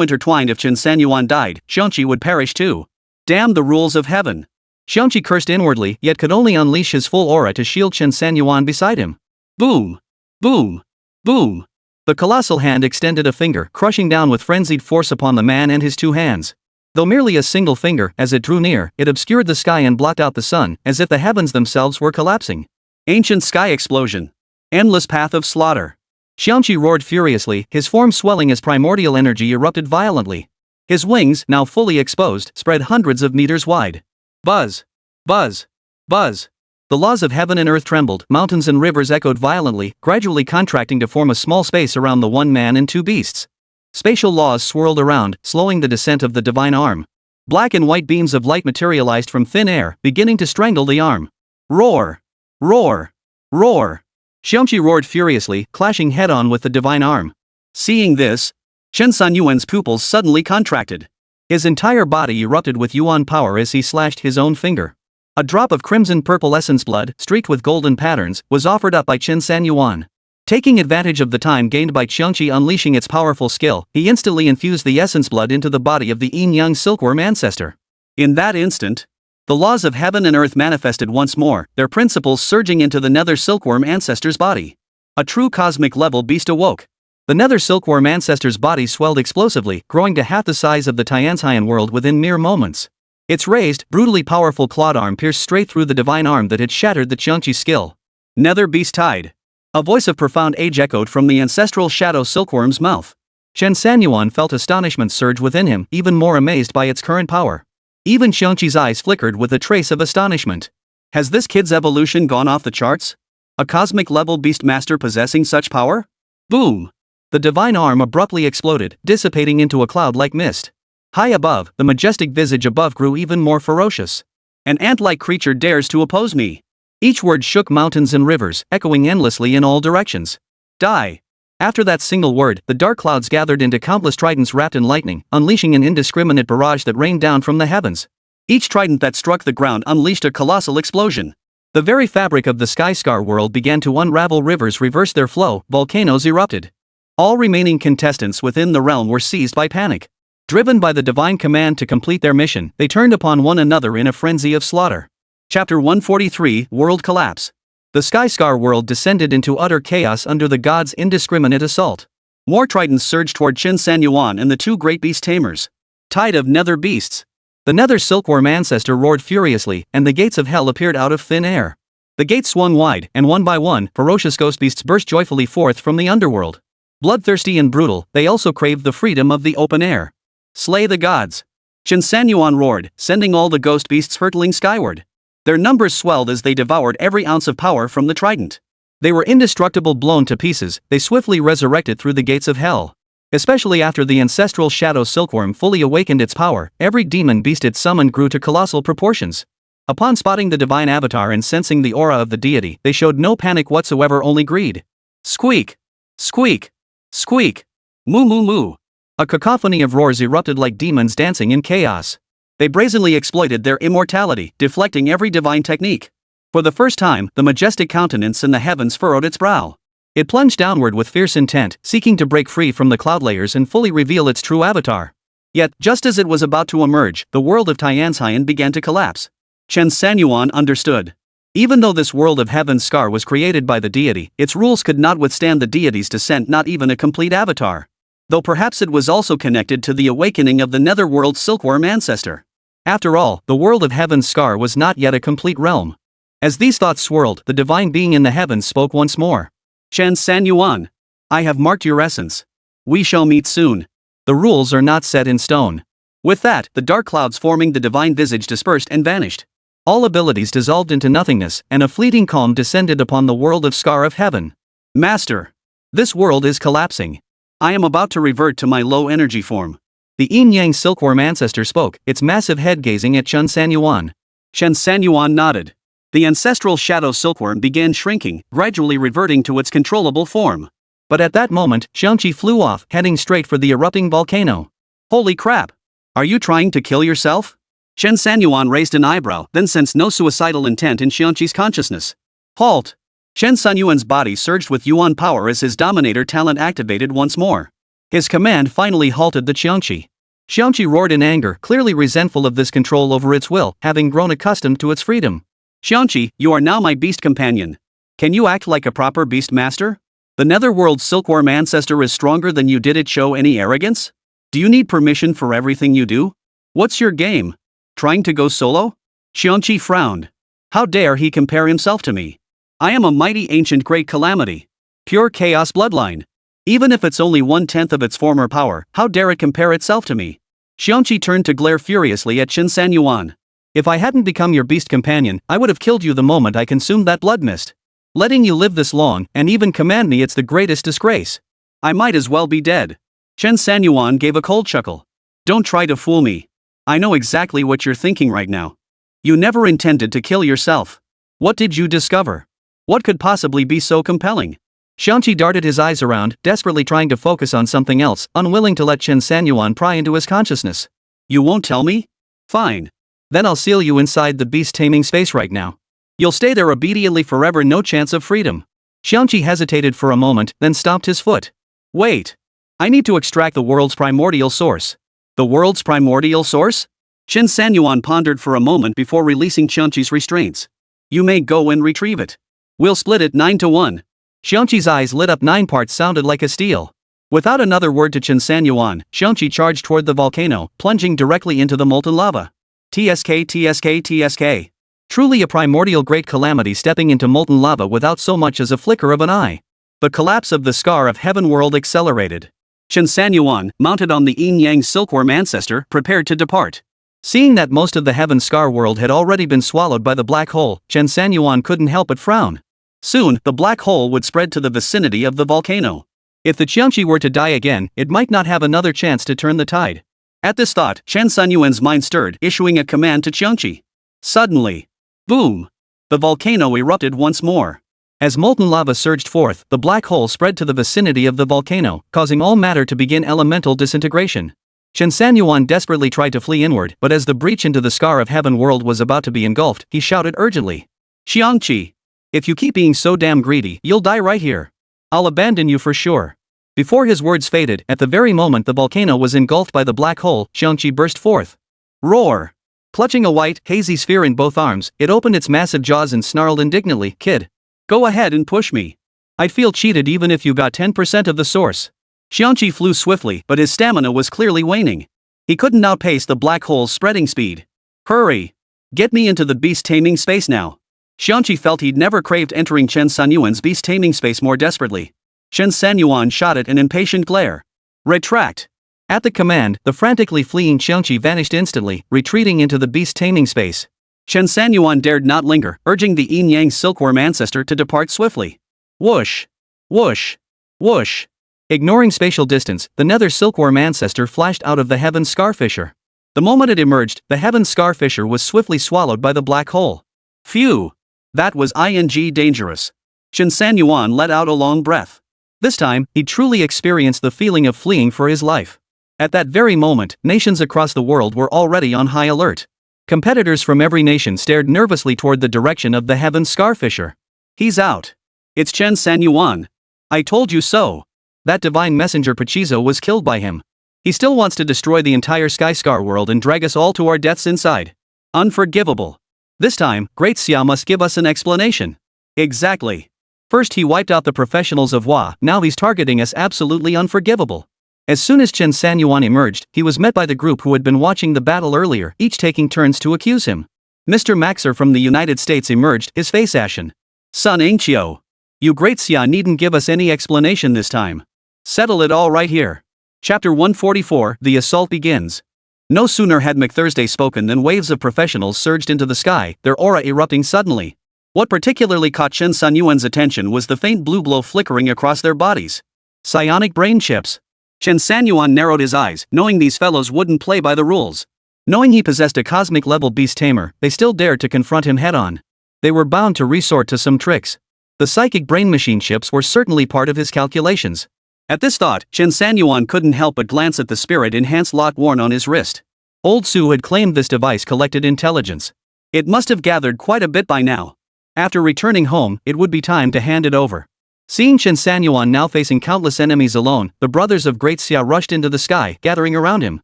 intertwined. If Chen Sanyuan died, Xiangqi would perish too. Damn the rules of heaven. Xiangqi cursed inwardly, yet could only unleash his full aura to shield Chen Sanyuan beside him. Boom. Boom. Boom. The colossal hand extended a finger, crushing down with frenzied force upon the man and his two hands. Though merely a single finger, as it drew near, it obscured the sky and blocked out the sun, as if the heavens themselves were collapsing. Ancient sky explosion. Endless path of slaughter. Xiangqi roared furiously, his form swelling as primordial energy erupted violently. His wings, now fully exposed, spread hundreds of meters wide. Buzz. Buzz. Buzz. The laws of heaven and earth trembled, mountains and rivers echoed violently, gradually contracting to form a small space around the one man and two beasts. Spatial laws swirled around, slowing the descent of the divine arm. Black and white beams of light materialized from thin air, beginning to strangle the arm. Roar! Roar! Roar! Xiangqi roared furiously, clashing head-on with the divine arm. Seeing this, Chen Sanyuan's pupils suddenly contracted. His entire body erupted with yuan power as he slashed his own finger. A drop of crimson-purple essence blood, streaked with golden patterns, was offered up by Chen Sanyuan. Taking advantage of the time gained by Qingzhou unleashing its powerful skill, he instantly infused the essence blood into the body of the yin-yang silkworm ancestor. In that instant, the laws of heaven and earth manifested once more, their principles surging into the nether silkworm ancestor's body. A true cosmic-level beast awoke. The nether silkworm ancestor's body swelled explosively, growing to half the size of the Tiantian world within mere moments. Its raised, brutally powerful clawed arm pierced straight through the divine arm that had shattered the Qingzhou skill. Nether beast tide. A voice of profound age echoed from the ancestral shadow silkworm's mouth. Chen Sanyuan felt astonishment surge within him, even more amazed by its current power. Even Qingzhou's eyes flickered with a trace of astonishment. Has this kid's evolution gone off the charts? A cosmic-level beastmaster possessing such power? Boom! The divine arm abruptly exploded, dissipating into a cloud like mist. High above, the majestic visage above grew even more ferocious. An ant-like creature dares to oppose me. Each word shook mountains and rivers, echoing endlessly in all directions. Die! After that single word, the dark clouds gathered into countless tridents wrapped in lightning, unleashing an indiscriminate barrage that rained down from the heavens. Each trident that struck the ground unleashed a colossal explosion. The very fabric of the Skyscar world began to unravel, rivers reversed their flow, volcanoes erupted. All remaining contestants within the realm were seized by panic. Driven by the divine command to complete their mission, they turned upon one another in a frenzy of slaughter. Chapter 143, World Collapse. The Skyscar world descended into utter chaos under the gods' indiscriminate assault. More tridents surged toward Chen Sanyuan and the two great beast tamers. Tide of nether beasts. The nether silkworm ancestor roared furiously, and the gates of hell appeared out of thin air. The gates swung wide, and one by one, ferocious ghost beasts burst joyfully forth from the underworld. Bloodthirsty and brutal, they also craved the freedom of the open air. Slay the gods! Chen Sanyuan roared, sending all the ghost beasts hurtling skyward. Their numbers swelled as they devoured every ounce of power from the trident. They were indestructible, blown to pieces, they swiftly resurrected through the gates of hell. Especially after the ancestral shadow silkworm fully awakened its power, every demon beast it summoned grew to colossal proportions. Upon spotting the divine avatar and sensing the aura of the deity, they showed no panic whatsoever, only greed. Squeak! Squeak! Squeak! Moo moo moo! A cacophony of roars erupted like demons dancing in chaos. They brazenly exploited their immortality, deflecting every divine technique. For the first time, the majestic countenance in the heavens furrowed its brow. It plunged downward with fierce intent, seeking to break free from the cloud layers and fully reveal its true avatar. Yet, just as it was about to emerge, the world of Tiantian began to collapse. Chen Sanyuan understood. Even though this world of heaven's scar was created by the deity, its rules could not withstand the deity's descent, not even a complete avatar. Though perhaps it was also connected to the awakening of the netherworld silkworm ancestor. After all, the world of heaven's scar was not yet a complete realm. As these thoughts swirled, the divine being in the heavens spoke once more. Chen Sanyuan, I have marked your essence. We shall meet soon. The rules are not set in stone. With that, the dark clouds forming the divine visage dispersed and vanished. All abilities dissolved into nothingness, and a fleeting calm descended upon the world of scar of heaven. Master, this world is collapsing. I am about to revert to my low energy form. The yin-yang silkworm ancestor spoke, its massive head gazing at Chen Sanyuan. Chen Sanyuan nodded. The ancestral shadow silkworm began shrinking, gradually reverting to its controllable form. But at that moment, Qingzhou flew off, heading straight for the erupting volcano. Holy crap! Are you trying to kill yourself? Chen Sanyuan raised an eyebrow, then sensed no suicidal intent in Qingzhou's consciousness. Halt! Chen Sanyuan's body surged with Yuan power as his dominator talent activated once more. His command finally halted the Qingzhou. Qingzhou roared in anger, clearly resentful of this control over its will, having grown accustomed to its freedom. Qingzhou, you are now my beast companion. Can you act like a proper beast master? The netherworld silkworm ancestor is stronger than you. Did it show any arrogance? Do you need permission for everything you do? What's your game? Trying to go solo? Qingzhou frowned. How dare he compare himself to me? I am a mighty ancient great calamity. Pure chaos bloodline. Even if it's only 1/10 of its former power, how dare it compare itself to me? Qingzhou turned to glare furiously at Chen Sanyuan. If I hadn't become your beast companion, I would have killed you the moment I consumed that blood mist. Letting you live this long, and even command me, it's the greatest disgrace. I might as well be dead. Chen Sanyuan gave a cold chuckle. Don't try to fool me. I know exactly what you're thinking right now. You never intended to kill yourself. What did you discover? What could possibly be so compelling? Qingzhou darted his eyes around, desperately trying to focus on something else, unwilling to let Chen Sanyuan pry into his consciousness. You won't tell me? Fine. Then I'll seal you inside the beast taming space right now. You'll stay there obediently forever, no chance of freedom. Xiangqi hesitated for a moment, then stomped his foot. Wait. I need to extract the world's primordial source. The world's primordial source? Chen Sanyuan pondered for a moment before releasing Xiangqi's restraints. You may go and retrieve it. We'll split it 9-1. Xiangqi's eyes lit up. 9 parts sounded like a steal. Without another word to Chen Sanyuan, Xiangqi charged toward the volcano, plunging directly into the molten lava. TSK TSK TSK. Truly a primordial great calamity, stepping into molten lava without so much as a flicker of an eye. The collapse of the scar of heaven world accelerated. Chen Sanyuan, mounted on the yin-yang silkworm ancestor, prepared to depart. Seeing that most of the heaven scar world had already been swallowed by the black hole, Chen Sanyuan couldn't help but frown. Soon, the black hole would spread to the vicinity of the volcano. If the Qiangqi were to die again, it might not have another chance to turn the tide. At this thought, Chen Sanyuan's mind stirred, issuing a command to Qiangqi. Suddenly, boom! The volcano erupted once more. As molten lava surged forth, the black hole spread to the vicinity of the volcano, causing all matter to begin elemental disintegration. Chen Sanyuan desperately tried to flee inward, but as the breach into the scar of heaven world was about to be engulfed, he shouted urgently. Xiangqi! If you keep being so damn greedy, you'll die right here. I'll abandon you for sure. Before his words faded, at the very moment the volcano was engulfed by the black hole, Xiangqi burst forth. Roar! Clutching a white, hazy sphere in both arms, it opened its massive jaws and snarled indignantly, Kid. Go ahead and push me. I'd feel cheated even if you got 10% of the source. Xiangqi flew swiftly, but his stamina was clearly waning. He couldn't outpace the black hole's spreading speed. Hurry! Get me into the beast taming space now. Xiangqi felt he'd never craved entering Chen Sanyuan's beast taming space more desperately. Chen Sanyuan shot at an impatient glare. Retract! At the command, the frantically fleeing Xiangqi vanished instantly, retreating into the beast taming space. Chen Sanyuan dared not linger, urging the yin-yang silkworm ancestor to depart swiftly. Whoosh! Whoosh! Whoosh! Ignoring spatial distance, the nether silkworm ancestor flashed out of the heaven scarfisher. The moment it emerged, the heaven scarfisher was swiftly swallowed by the black hole. Phew! That was dangerous. Chen Sanyuan let out a long breath. This time, he truly experienced the feeling of fleeing for his life. At that very moment, nations across the world were already on high alert. Competitors from every nation stared nervously toward the direction of the heaven scarfisher. He's out. It's Chen Sanyuan. I told you so. That divine messenger Qingzhou was killed by him. He still wants to destroy the entire Sky Scar world and drag us all to our deaths inside. Unforgivable. This time, Great Xia must give us an explanation. Exactly. First he wiped out the professionals of Hua, now he's targeting us. Absolutely unforgivable. As soon as Chen Sanyuan emerged, he was met by the group who had been watching the battle earlier, each taking turns to accuse him. Mr. Maxer from the United States emerged, his face ashen. Sun Angqiu. You Great Xia needn't give us any explanation this time. Settle it all right here. Chapter 144, The Assault Begins. No sooner had McThursday spoken than waves of professionals surged into the sky, their aura erupting suddenly. What particularly caught Chen Sanyuan's attention was the faint blue glow flickering across their bodies. Psionic brain chips. Chen Sanyuan narrowed his eyes, knowing these fellows wouldn't play by the rules. Knowing he possessed a cosmic-level Beast Tamer, they still dared to confront him head-on. They were bound to resort to some tricks. The psychic brain machine chips were certainly part of his calculations. At this thought, Chen Sanyuan couldn't help but glance at the spirit-enhanced lock worn on his wrist. Old Su had claimed this device collected intelligence. It must have gathered quite a bit by now. After returning home, it would be time to hand it over. Seeing Chen Sanyuan now facing countless enemies alone, the brothers of Great Xia rushed into the sky, gathering around him.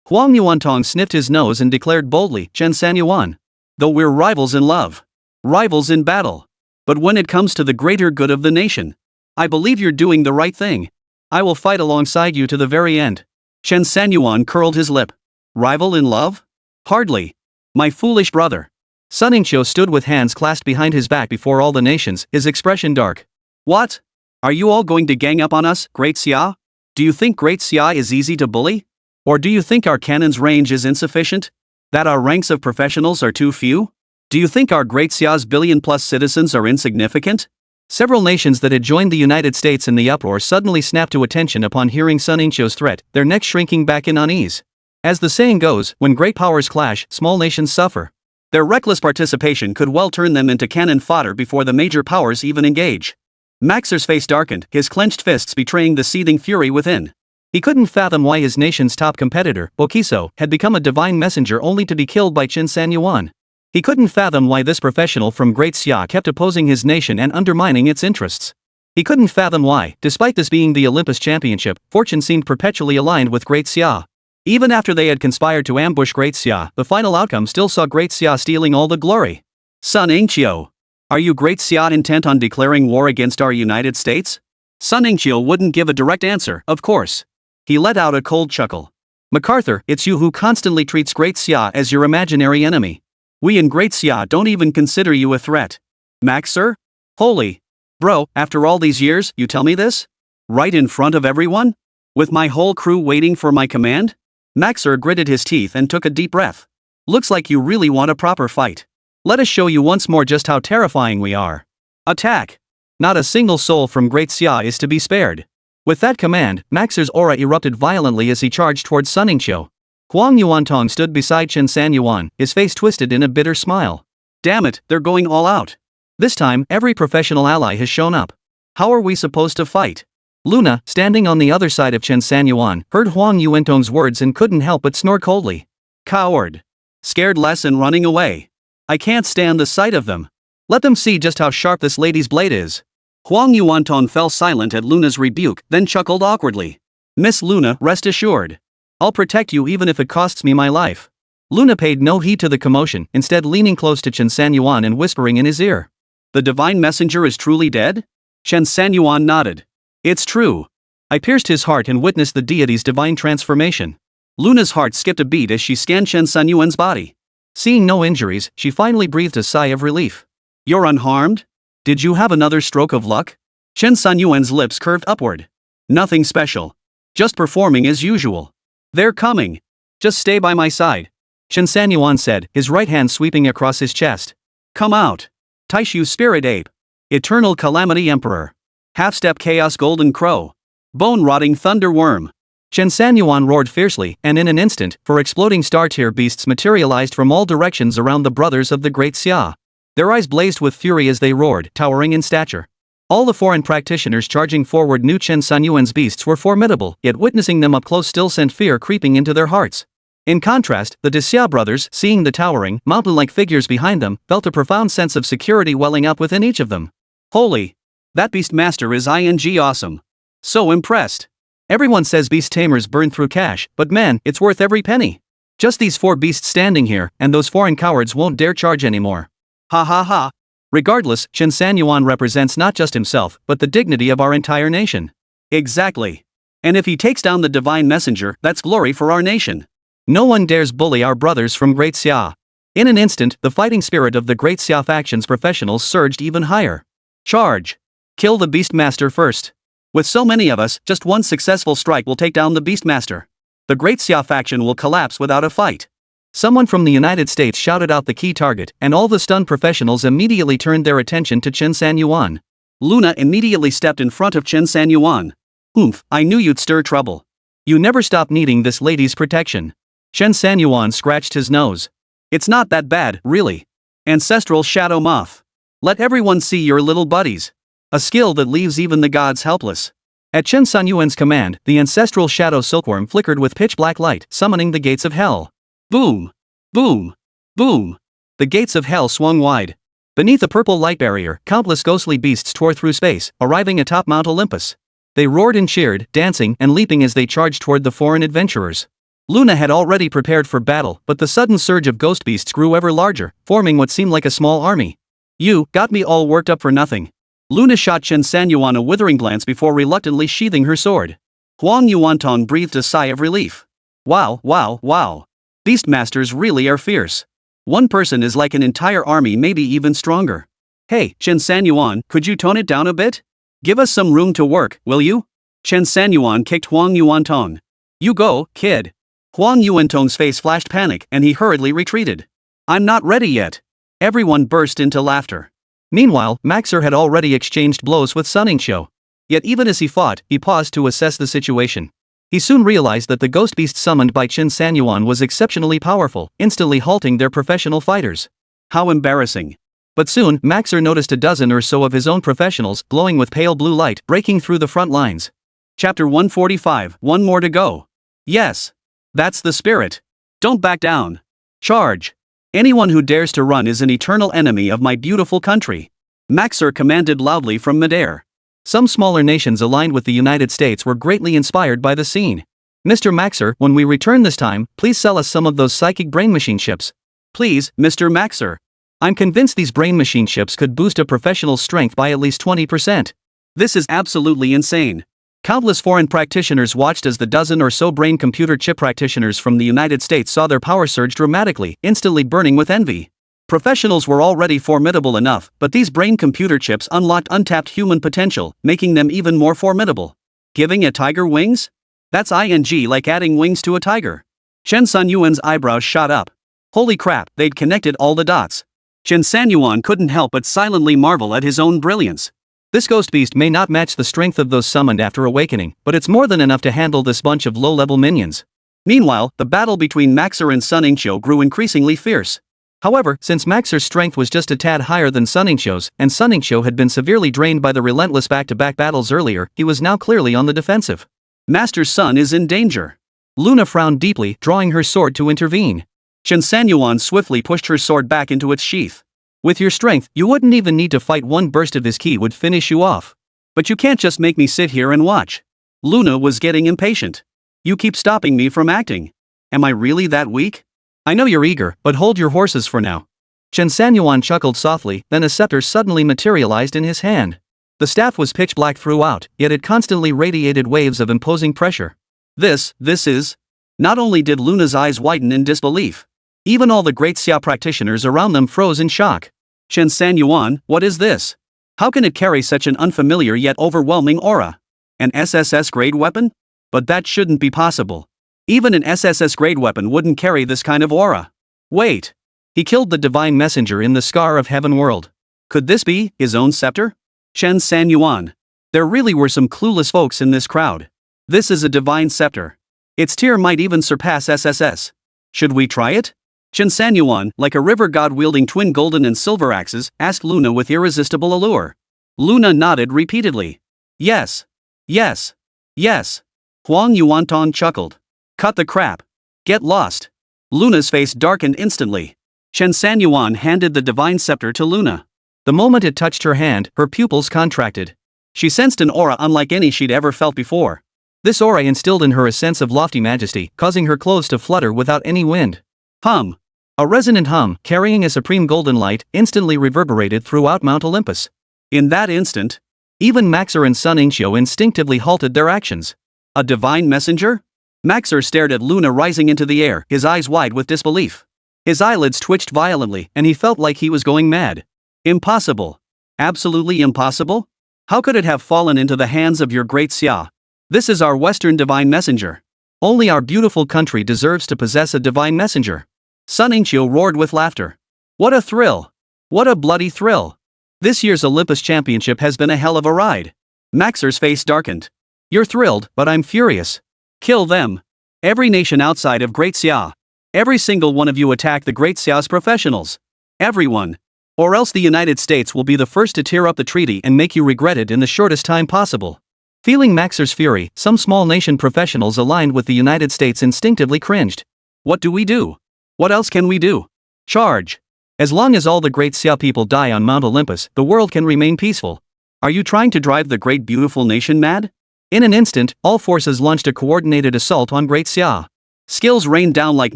Huang Yuantong sniffed his nose and declared boldly, Chen Sanyuan. Though we're rivals in love, rivals in battle, but when it comes to the greater good of the nation, I believe you're doing the right thing. I will fight alongside you to the very end. Chen Sanyuan curled his lip. Rival in love? Hardly. My foolish brother. Sun Angqiu stood with hands clasped behind his back before all the nations, his expression dark. What? Are you all going to gang up on us, Great Xia? Do you think Great Xia is easy to bully? Or do you think our cannon's range is insufficient? That our ranks of professionals are too few? Do you think our Great Xia's billion-plus citizens are insignificant? Several nations that had joined the United States in the uproar suddenly snapped to attention upon hearing Sun Angqiu's threat, their necks shrinking back in unease. As the saying goes, when great powers clash, small nations suffer. Their reckless participation could well turn them into cannon fodder before the major powers even engage. Maxer's face darkened, his clenched fists betraying the seething fury within. He couldn't fathom why his nation's top competitor, Qingzhou, had become a divine messenger only to be killed by Chen Sanyuan. He couldn't fathom why this professional from Great Xia kept opposing his nation and undermining its interests. He couldn't fathom why, despite this being the Olympus Championship, fortune seemed perpetually aligned with Great Xia. Even after they had conspired to ambush Great Xia, the final outcome still saw Great Xia stealing all the glory. Sunmmary, are you Great Xia intent on declaring war against our United States? Sunmmary wouldn't give a direct answer, of course. He let out a cold chuckle. MacArthur, it's you who constantly treats Great Xia as your imaginary enemy. We in Great Xia don't even consider you a threat. Max, sir? Holy. Bro, after all these years, you tell me this? Right in front of everyone? With my whole crew waiting for my command? Maxer gritted his teeth and took a deep breath. Looks like you really want a proper fight. Let us show you once more just how terrifying we are. Attack! Not a single soul from Great Xia is to be spared. With that command, Maxer's aura erupted violently as he charged towards Sunmmary. Huang Yuantong stood beside Chen Sanyuan, his face twisted in a bitter smile. Damn it, they're going all out. This time, every professional ally has shown up. How are we supposed to fight? Luna, standing on the other side of Chen Sanyuan, heard Huang Yuantong's words and couldn't help but snort coldly. Coward. Scared less and running away. I can't stand the sight of them. Let them see just how sharp this lady's blade is. Huang Yuantong fell silent at Luna's rebuke, then chuckled awkwardly. Miss Luna, rest assured. I'll protect you even if it costs me my life. Luna paid no heed to the commotion, instead leaning close to Chen Sanyuan and whispering in his ear. The divine messenger is truly dead? Chen Sanyuan nodded. It's true. I pierced his heart and witnessed the deity's divine transformation. Luna's heart skipped a beat as she scanned Chen Sanyuan's body. Seeing no injuries, she finally breathed a sigh of relief. You're unharmed? Did you have another stroke of luck? Chen Sanyuan's lips curved upward. Nothing special. Just performing as usual. They're coming. Just stay by my side. Chen Sanyuan said, his right hand sweeping across his chest. Come out. Taishu Spirit Ape. Eternal Calamity Emperor. Half-step Chaos Golden Crow. Bone-rotting Thunder Worm. Chen Sanyuan roared fiercely, and in an instant, 4 exploding star-tier beasts materialized from all directions around the brothers of the Great Xia. Their eyes blazed with fury as they roared, towering in stature. All the foreign practitioners charging forward knew Chen Sanyuan's beasts were formidable, yet witnessing them up close still sent fear creeping into their hearts. In contrast, the Xia brothers, seeing the towering, mountain-like figures behind them, felt a profound sense of security welling up within each of them. Holy! That beastmaster is awesome. So impressed. Everyone says Beast Tamers burn through cash, but man, it's worth every penny. Just these 4 beasts standing here, and those foreign cowards won't dare charge anymore. Ha ha ha. Regardless, Chen Sanyuan represents not just himself, but the dignity of our entire nation. Exactly. And if he takes down the divine messenger, that's glory for our nation. No one dares bully our brothers from Great Xia. In an instant, the fighting spirit of the Great Xia faction's professionals surged even higher. Charge! Kill the beastmaster first. With so many of us, just one successful strike will take down the beastmaster. The Great Xia faction will collapse without a fight. Someone from the United States shouted out the key target, and all the stunned professionals immediately turned their attention to Chen Sanyuan. Luna immediately stepped in front of Chen Sanyuan. Oomph, I knew you'd stir trouble. You never stop needing this lady's protection. Chen Sanyuan scratched his nose. It's not that bad, really. Ancestral Shadow Moth. Let everyone see your little buddies. A skill that leaves even the gods helpless. At Chen Sanyuan's command, the ancestral shadow silkworm flickered with pitch-black light, summoning the gates of hell. Boom! Boom! Boom! The gates of hell swung wide. Beneath a purple light barrier, countless ghostly beasts tore through space, arriving atop Mount Olympus. They roared and cheered, dancing and leaping as they charged toward the foreign adventurers. Luna had already prepared for battle, but the sudden surge of ghost beasts grew ever larger, forming what seemed like a small army. You got me all worked up for nothing. Luna shot Chen Sanyuan a withering glance before reluctantly sheathing her sword. Huang Yuantong breathed a sigh of relief. Wow, wow, wow. Beastmasters really are fierce. One person is like an entire army, maybe even stronger. Hey, Chen Sanyuan, could you tone it down a bit? Give us some room to work, will you? Chen Sanyuan kicked Huang Yuantong. You go, kid. Huang Yuantong's face flashed panic and he hurriedly retreated. I'm not ready yet. Everyone burst into laughter. Meanwhile, Maxer had already exchanged blows with Sunmmary. Yet even as he fought, he paused to assess the situation. He soon realized that the ghost beast summoned by Chen Sanyuan was exceptionally powerful, instantly halting their professional fighters. How embarrassing. But soon, Maxer noticed a dozen or so of his own professionals glowing with pale blue light breaking through the front lines. Chapter 145, one more to go. Yes. That's the spirit. Don't back down. Charge. Anyone who dares to run is an eternal enemy of my beautiful country. Maxer commanded loudly from midair. Some smaller nations aligned with the United States were greatly inspired by the scene. Mr. Maxer, when we return this time, please sell us some of those psychic brain machine ships. Please, Mr. Maxer. I'm convinced these brain machine ships could boost a professional's strength by at least 20%. This is absolutely insane. Countless foreign practitioners watched as the dozen or so brain computer chip practitioners from the United States saw their power surge dramatically, instantly burning with envy. Professionals were already formidable enough, but these brain computer chips unlocked untapped human potential, making them even more formidable. Giving a tiger wings? That's like adding wings to a tiger. Chen Sanyuan's eyebrows shot up. Holy crap, they'd connected all the dots. Chen Sanyuan couldn't help but silently marvel at his own brilliance. This ghost beast may not match the strength of those summoned after awakening, but it's more than enough to handle this bunch of low-level minions. Meanwhile, the battle between Maxer and Qingzhou grew increasingly fierce. However, since Maxer's strength was just a tad higher than Qingzhou's, and Qingzhou had been severely drained by the relentless back-to-back battles earlier, he was now clearly on the defensive. Master's son is in danger. Luna frowned deeply, drawing her sword to intervene. Chen Sanyuan swiftly pushed her sword back into its sheath. With your strength, you wouldn't even need to fight. One burst of his ki would finish you off. But you can't just make me sit here and watch. Luna was getting impatient. You keep stopping me from acting. Am I really that weak? I know you're eager, but hold your horses for now. Chen Sanyuan chuckled softly, then a scepter suddenly materialized in his hand. The staff was pitch black throughout, yet it constantly radiated waves of imposing pressure. This is... Not only did Luna's eyes widen in disbelief, even all the great Xia practitioners around them froze in shock. Chen Sanyuan, what is this? How can it carry such an unfamiliar yet overwhelming aura? An SSS-grade weapon? But that shouldn't be possible. Even an SSS-grade weapon wouldn't carry this kind of aura. Wait. He killed the divine messenger in the Scar of Heaven world. Could this be his own scepter? Chen Sanyuan. There really were some clueless folks in this crowd. This is a divine scepter. Its tier might even surpass SSS. Should we try it? Chen Sanyuan, like a river god wielding twin golden and silver axes, asked Luna with irresistible allure. Luna nodded repeatedly. Yes. Yes. Yes. Huang Yuanton chuckled. Cut the crap. Get lost. Luna's face darkened instantly. Chen Sanyuan handed the divine scepter to Luna. The moment it touched her hand, her pupils contracted. She sensed an aura unlike any she'd ever felt before. This aura instilled in her a sense of lofty majesty, causing her clothes to flutter without any wind. Hum. A resonant hum, carrying a supreme golden light, instantly reverberated throughout Mount Olympus. In that instant, even Maxer and Qingzhou instinctively halted their actions. A divine messenger? Maxer stared at Luna rising into the air, his eyes wide with disbelief. His eyelids twitched violently, and he felt like he was going mad. Impossible. Absolutely impossible? How could it have fallen into the hands of your great Xia? This is our Western divine messenger. Only our beautiful country deserves to possess a divine messenger. Qingzhou roared with laughter. What a thrill! What a bloody thrill! This year's Olympus Championship has been a hell of a ride. Maxer's face darkened. You're thrilled, but I'm furious. Kill them. Every nation outside of Great Xia. Every single one of you attack the Great Xia's professionals. Everyone. Or else the United States will be the first to tear up the treaty and make you regret it in the shortest time possible. Feeling Maxer's fury, some small nation professionals aligned with the United States instinctively cringed. What do we do? What else can we do? Charge. As long as all the great Xia people die on Mount Olympus, the world can remain peaceful. Are you trying to drive the great beautiful nation mad? In an instant, all forces launched a coordinated assault on Great Xia. Skills rained down like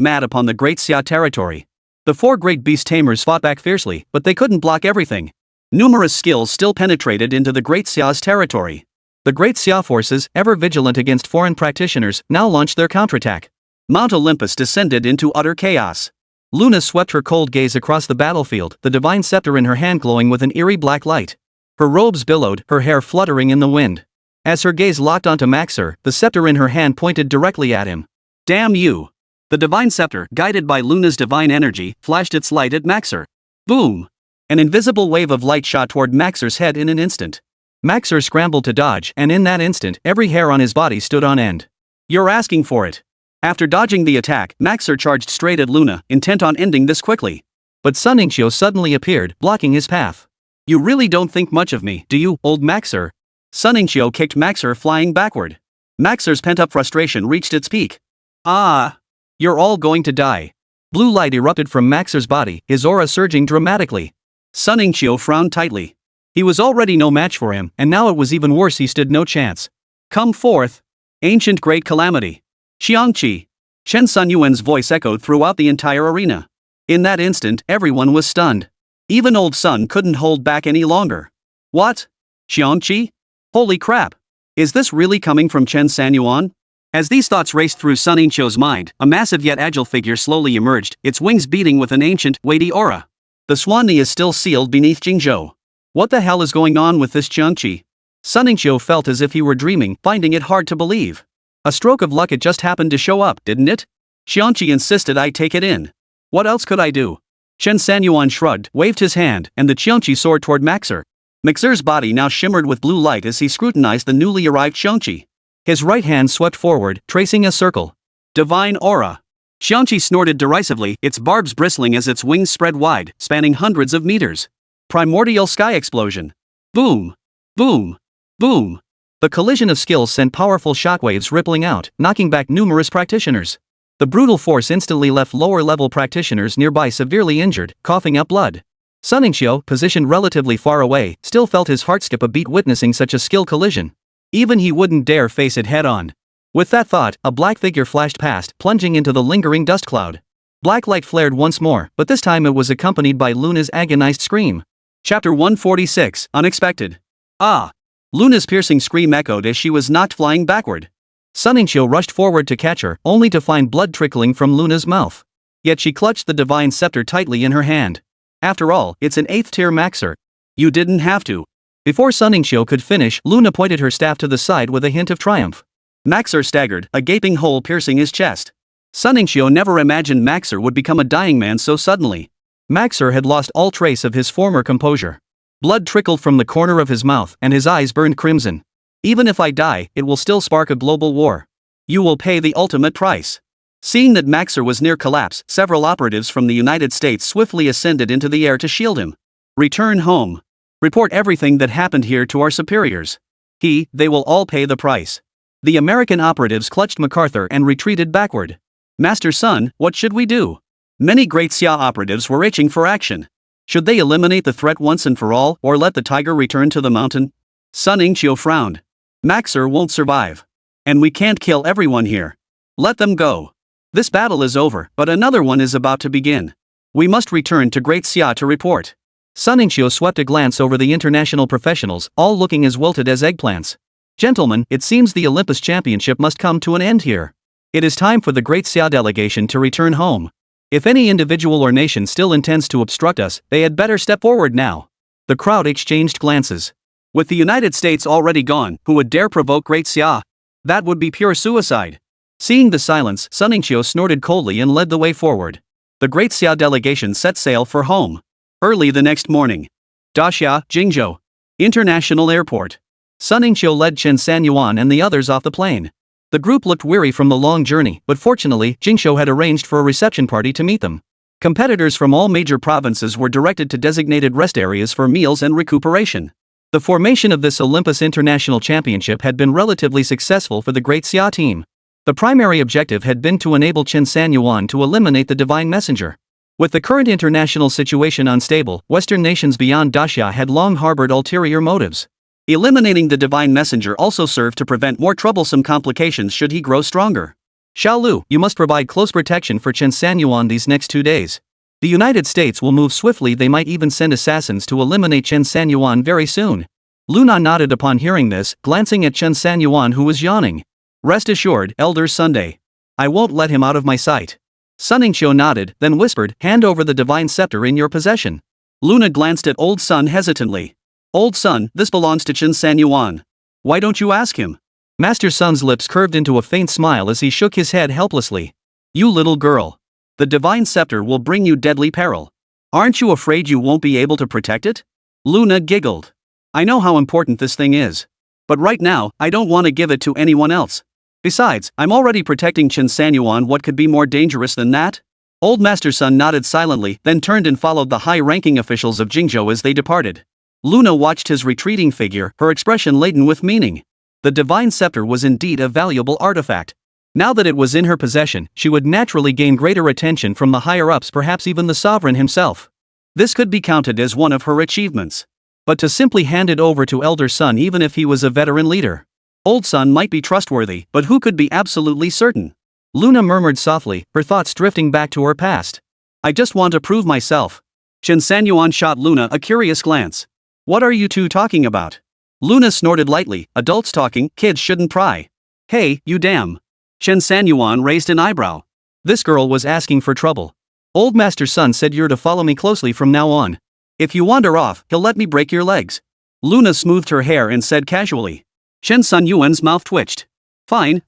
mad upon the Great Xia territory. The four great Beast Tamers fought back fiercely, but they couldn't block everything. Numerous skills still penetrated into the Great Xia's territory. The Great Xia forces, ever vigilant against foreign practitioners, now launched their counterattack. Mount Olympus descended into utter chaos. Luna swept her cold gaze across the battlefield, the divine scepter in her hand glowing with an eerie black light. Her robes billowed, her hair fluttering in the wind. As her gaze locked onto Maxer, the scepter in her hand pointed directly at him. Damn you! The divine scepter, guided by Luna's divine energy, flashed its light at Maxer. Boom! An invisible wave of light shot toward Maxer's head in an instant. Maxer scrambled to dodge, and in that instant, every hair on his body stood on end. You're asking for it. After dodging the attack, Maxer charged straight at Luna, intent on ending this quickly. But Qingzhou suddenly appeared, blocking his path. You really don't think much of me, do you, old Maxer? Qingzhou kicked Maxer flying backward. Maxer's pent-up frustration reached its peak. Ah! You're all going to die. Blue light erupted from Maxer's body, his aura surging dramatically. Sunnyuan frowned tightly. He was already no match for him, and now it was even worse. He stood no chance. Come forth! Ancient great calamity! Xiangqi! Chen Sanyuan's voice echoed throughout the entire arena. In that instant, everyone was stunned. Even old Sun couldn't hold back any longer. What? Xiangqi? Holy crap! Is this really coming from Chen Sanyuan? As these thoughts raced through Sunnyuan's mind, a massive yet agile figure slowly emerged, its wings beating with an ancient, weighty aura. The Swanny is still sealed beneath Qingzhou. What the hell is going on with this Xiangqi? Sunnyuan felt as if he were dreaming, finding it hard to believe. A stroke of luck, it just happened to show up, didn't it? Xiangqi insisted I take it in. What else could I do? Chen Sanyuan shrugged, waved his hand, and the Xiangqi soared toward Maxer. Maxer's body now shimmered with blue light as he scrutinized the newly arrived Xiangqi. His right hand swept forward, tracing a circle. Divine aura. Xiangqi snorted derisively, its barbs bristling as its wings spread wide, spanning hundreds of meters. Primordial sky explosion. Boom! Boom! Boom! The collision of skills sent powerful shockwaves rippling out, knocking back numerous practitioners. The brutal force instantly left lower-level practitioners nearby severely injured, coughing up blood. Sunnyuan, positioned relatively far away, still felt his heart skip a beat witnessing such a skill collision. Even he wouldn't dare face it head-on. With that thought, a black figure flashed past, plunging into the lingering dust cloud. Black light flared once more, but this time it was accompanied by Luna's agonized scream. Chapter 146, Unexpected. Ah! Luna's piercing scream echoed as she was knocked flying backward. Sunnyuan rushed forward to catch her, only to find blood trickling from Luna's mouth. Yet she clutched the divine scepter tightly in her hand. After all, it's an 8th-tier Maxer. You didn't have to. Before Sunnyuan could finish, Luna pointed her staff to the side with a hint of triumph. Maxer staggered, a gaping hole piercing his chest. Sunnyuan never imagined Maxer would become a dying man so suddenly. Maxer had lost all trace of his former composure. Blood trickled from the corner of his mouth, and his eyes burned crimson. Even if I die, it will still spark a global war. You will pay the ultimate price. Seeing that Maxer was near collapse, several operatives from the United States swiftly ascended into the air to shield him. Return home. Report everything that happened here to our superiors. They will all pay the price. The American operatives clutched MacArthur and retreated backward. Master Sun, what should we do? Many Great Xia operatives were itching for action. Should they eliminate the threat once and for all, or let the tiger return to the mountain? Sunnyuan frowned. Maxer won't survive. And we can't kill everyone here. Let them go. This battle is over, but another one is about to begin. We must return to Great Xia to report. Sunnyuan swept a glance over the international professionals, all looking as wilted as eggplants. Gentlemen, it seems the Olympus Championship must come to an end here. It is time for the Great Xia delegation to return home. If any individual or nation still intends to obstruct us, they had better step forward now. The crowd exchanged glances. With the United States already gone, who would dare provoke Great Xia? That would be pure suicide. Seeing the silence, Sunnyuan snorted coldly and led the way forward. The Great Xia delegation set sail for home. Early the next morning. Daxia, Qingzhou International Airport. Sunnyuan led Chen Sanyuan and the others off the plane. The group looked weary from the long journey, but fortunately, Qingzhou had arranged for a reception party to meet them. Competitors from all major provinces were directed to designated rest areas for meals and recuperation. The formation of this Olympus International Championship had been relatively successful for the Great Xia team. The primary objective had been to enable Chen Sanyuan to eliminate the Divine Messenger. With the current international situation unstable, Western nations beyond Daxia had long harbored ulterior motives. Eliminating the Divine Messenger also served to prevent more troublesome complications should he grow stronger. Xiaolu, you must provide close protection for Chen Sanyuan these next 2 days. The United States will move swiftly, they might even send assassins to eliminate Chen Sanyuan very soon. Luna nodded upon hearing this, glancing at Chen Sanyuan who was yawning. Rest assured, Elder Sunday. I won't let him out of my sight. Sunnyuan nodded, then whispered, hand over the divine scepter in your possession. Luna glanced at Old Sun hesitantly. Old Sun, this belongs to Chen Sanyuan. Why don't you ask him? Master Sun's lips curved into a faint smile as he shook his head helplessly. You little girl. The divine scepter will bring you deadly peril. Aren't you afraid you won't be able to protect it? Luna giggled. I know how important this thing is. But right now, I don't want to give it to anyone else. Besides, I'm already protecting Chen Sanyuan. What could be more dangerous than that? Old Master Sun nodded silently, then turned and followed the high-ranking officials of Qingzhou as they departed. Luna watched his retreating figure, her expression laden with meaning. The divine scepter was indeed a valuable artifact. Now that it was in her possession, she would naturally gain greater attention from the higher-ups, perhaps even the sovereign himself. This could be counted as one of her achievements. But to simply hand it over to elder son, even if he was a veteran leader. Old son might be trustworthy, but who could be absolutely certain? Luna murmured softly, her thoughts drifting back to her past. I just want to prove myself. Chen Sanyuan shot Luna a curious glance. What are you two talking about? Luna snorted lightly, adults talking, kids shouldn't pry. Hey, you damn. Chen Sanyuan raised an eyebrow. This girl was asking for trouble. Old master's son said you're to follow me closely from now on. If you wander off, he'll let me break your legs. Luna smoothed her hair and said casually. Chen Sanyuan's mouth twitched. Fine.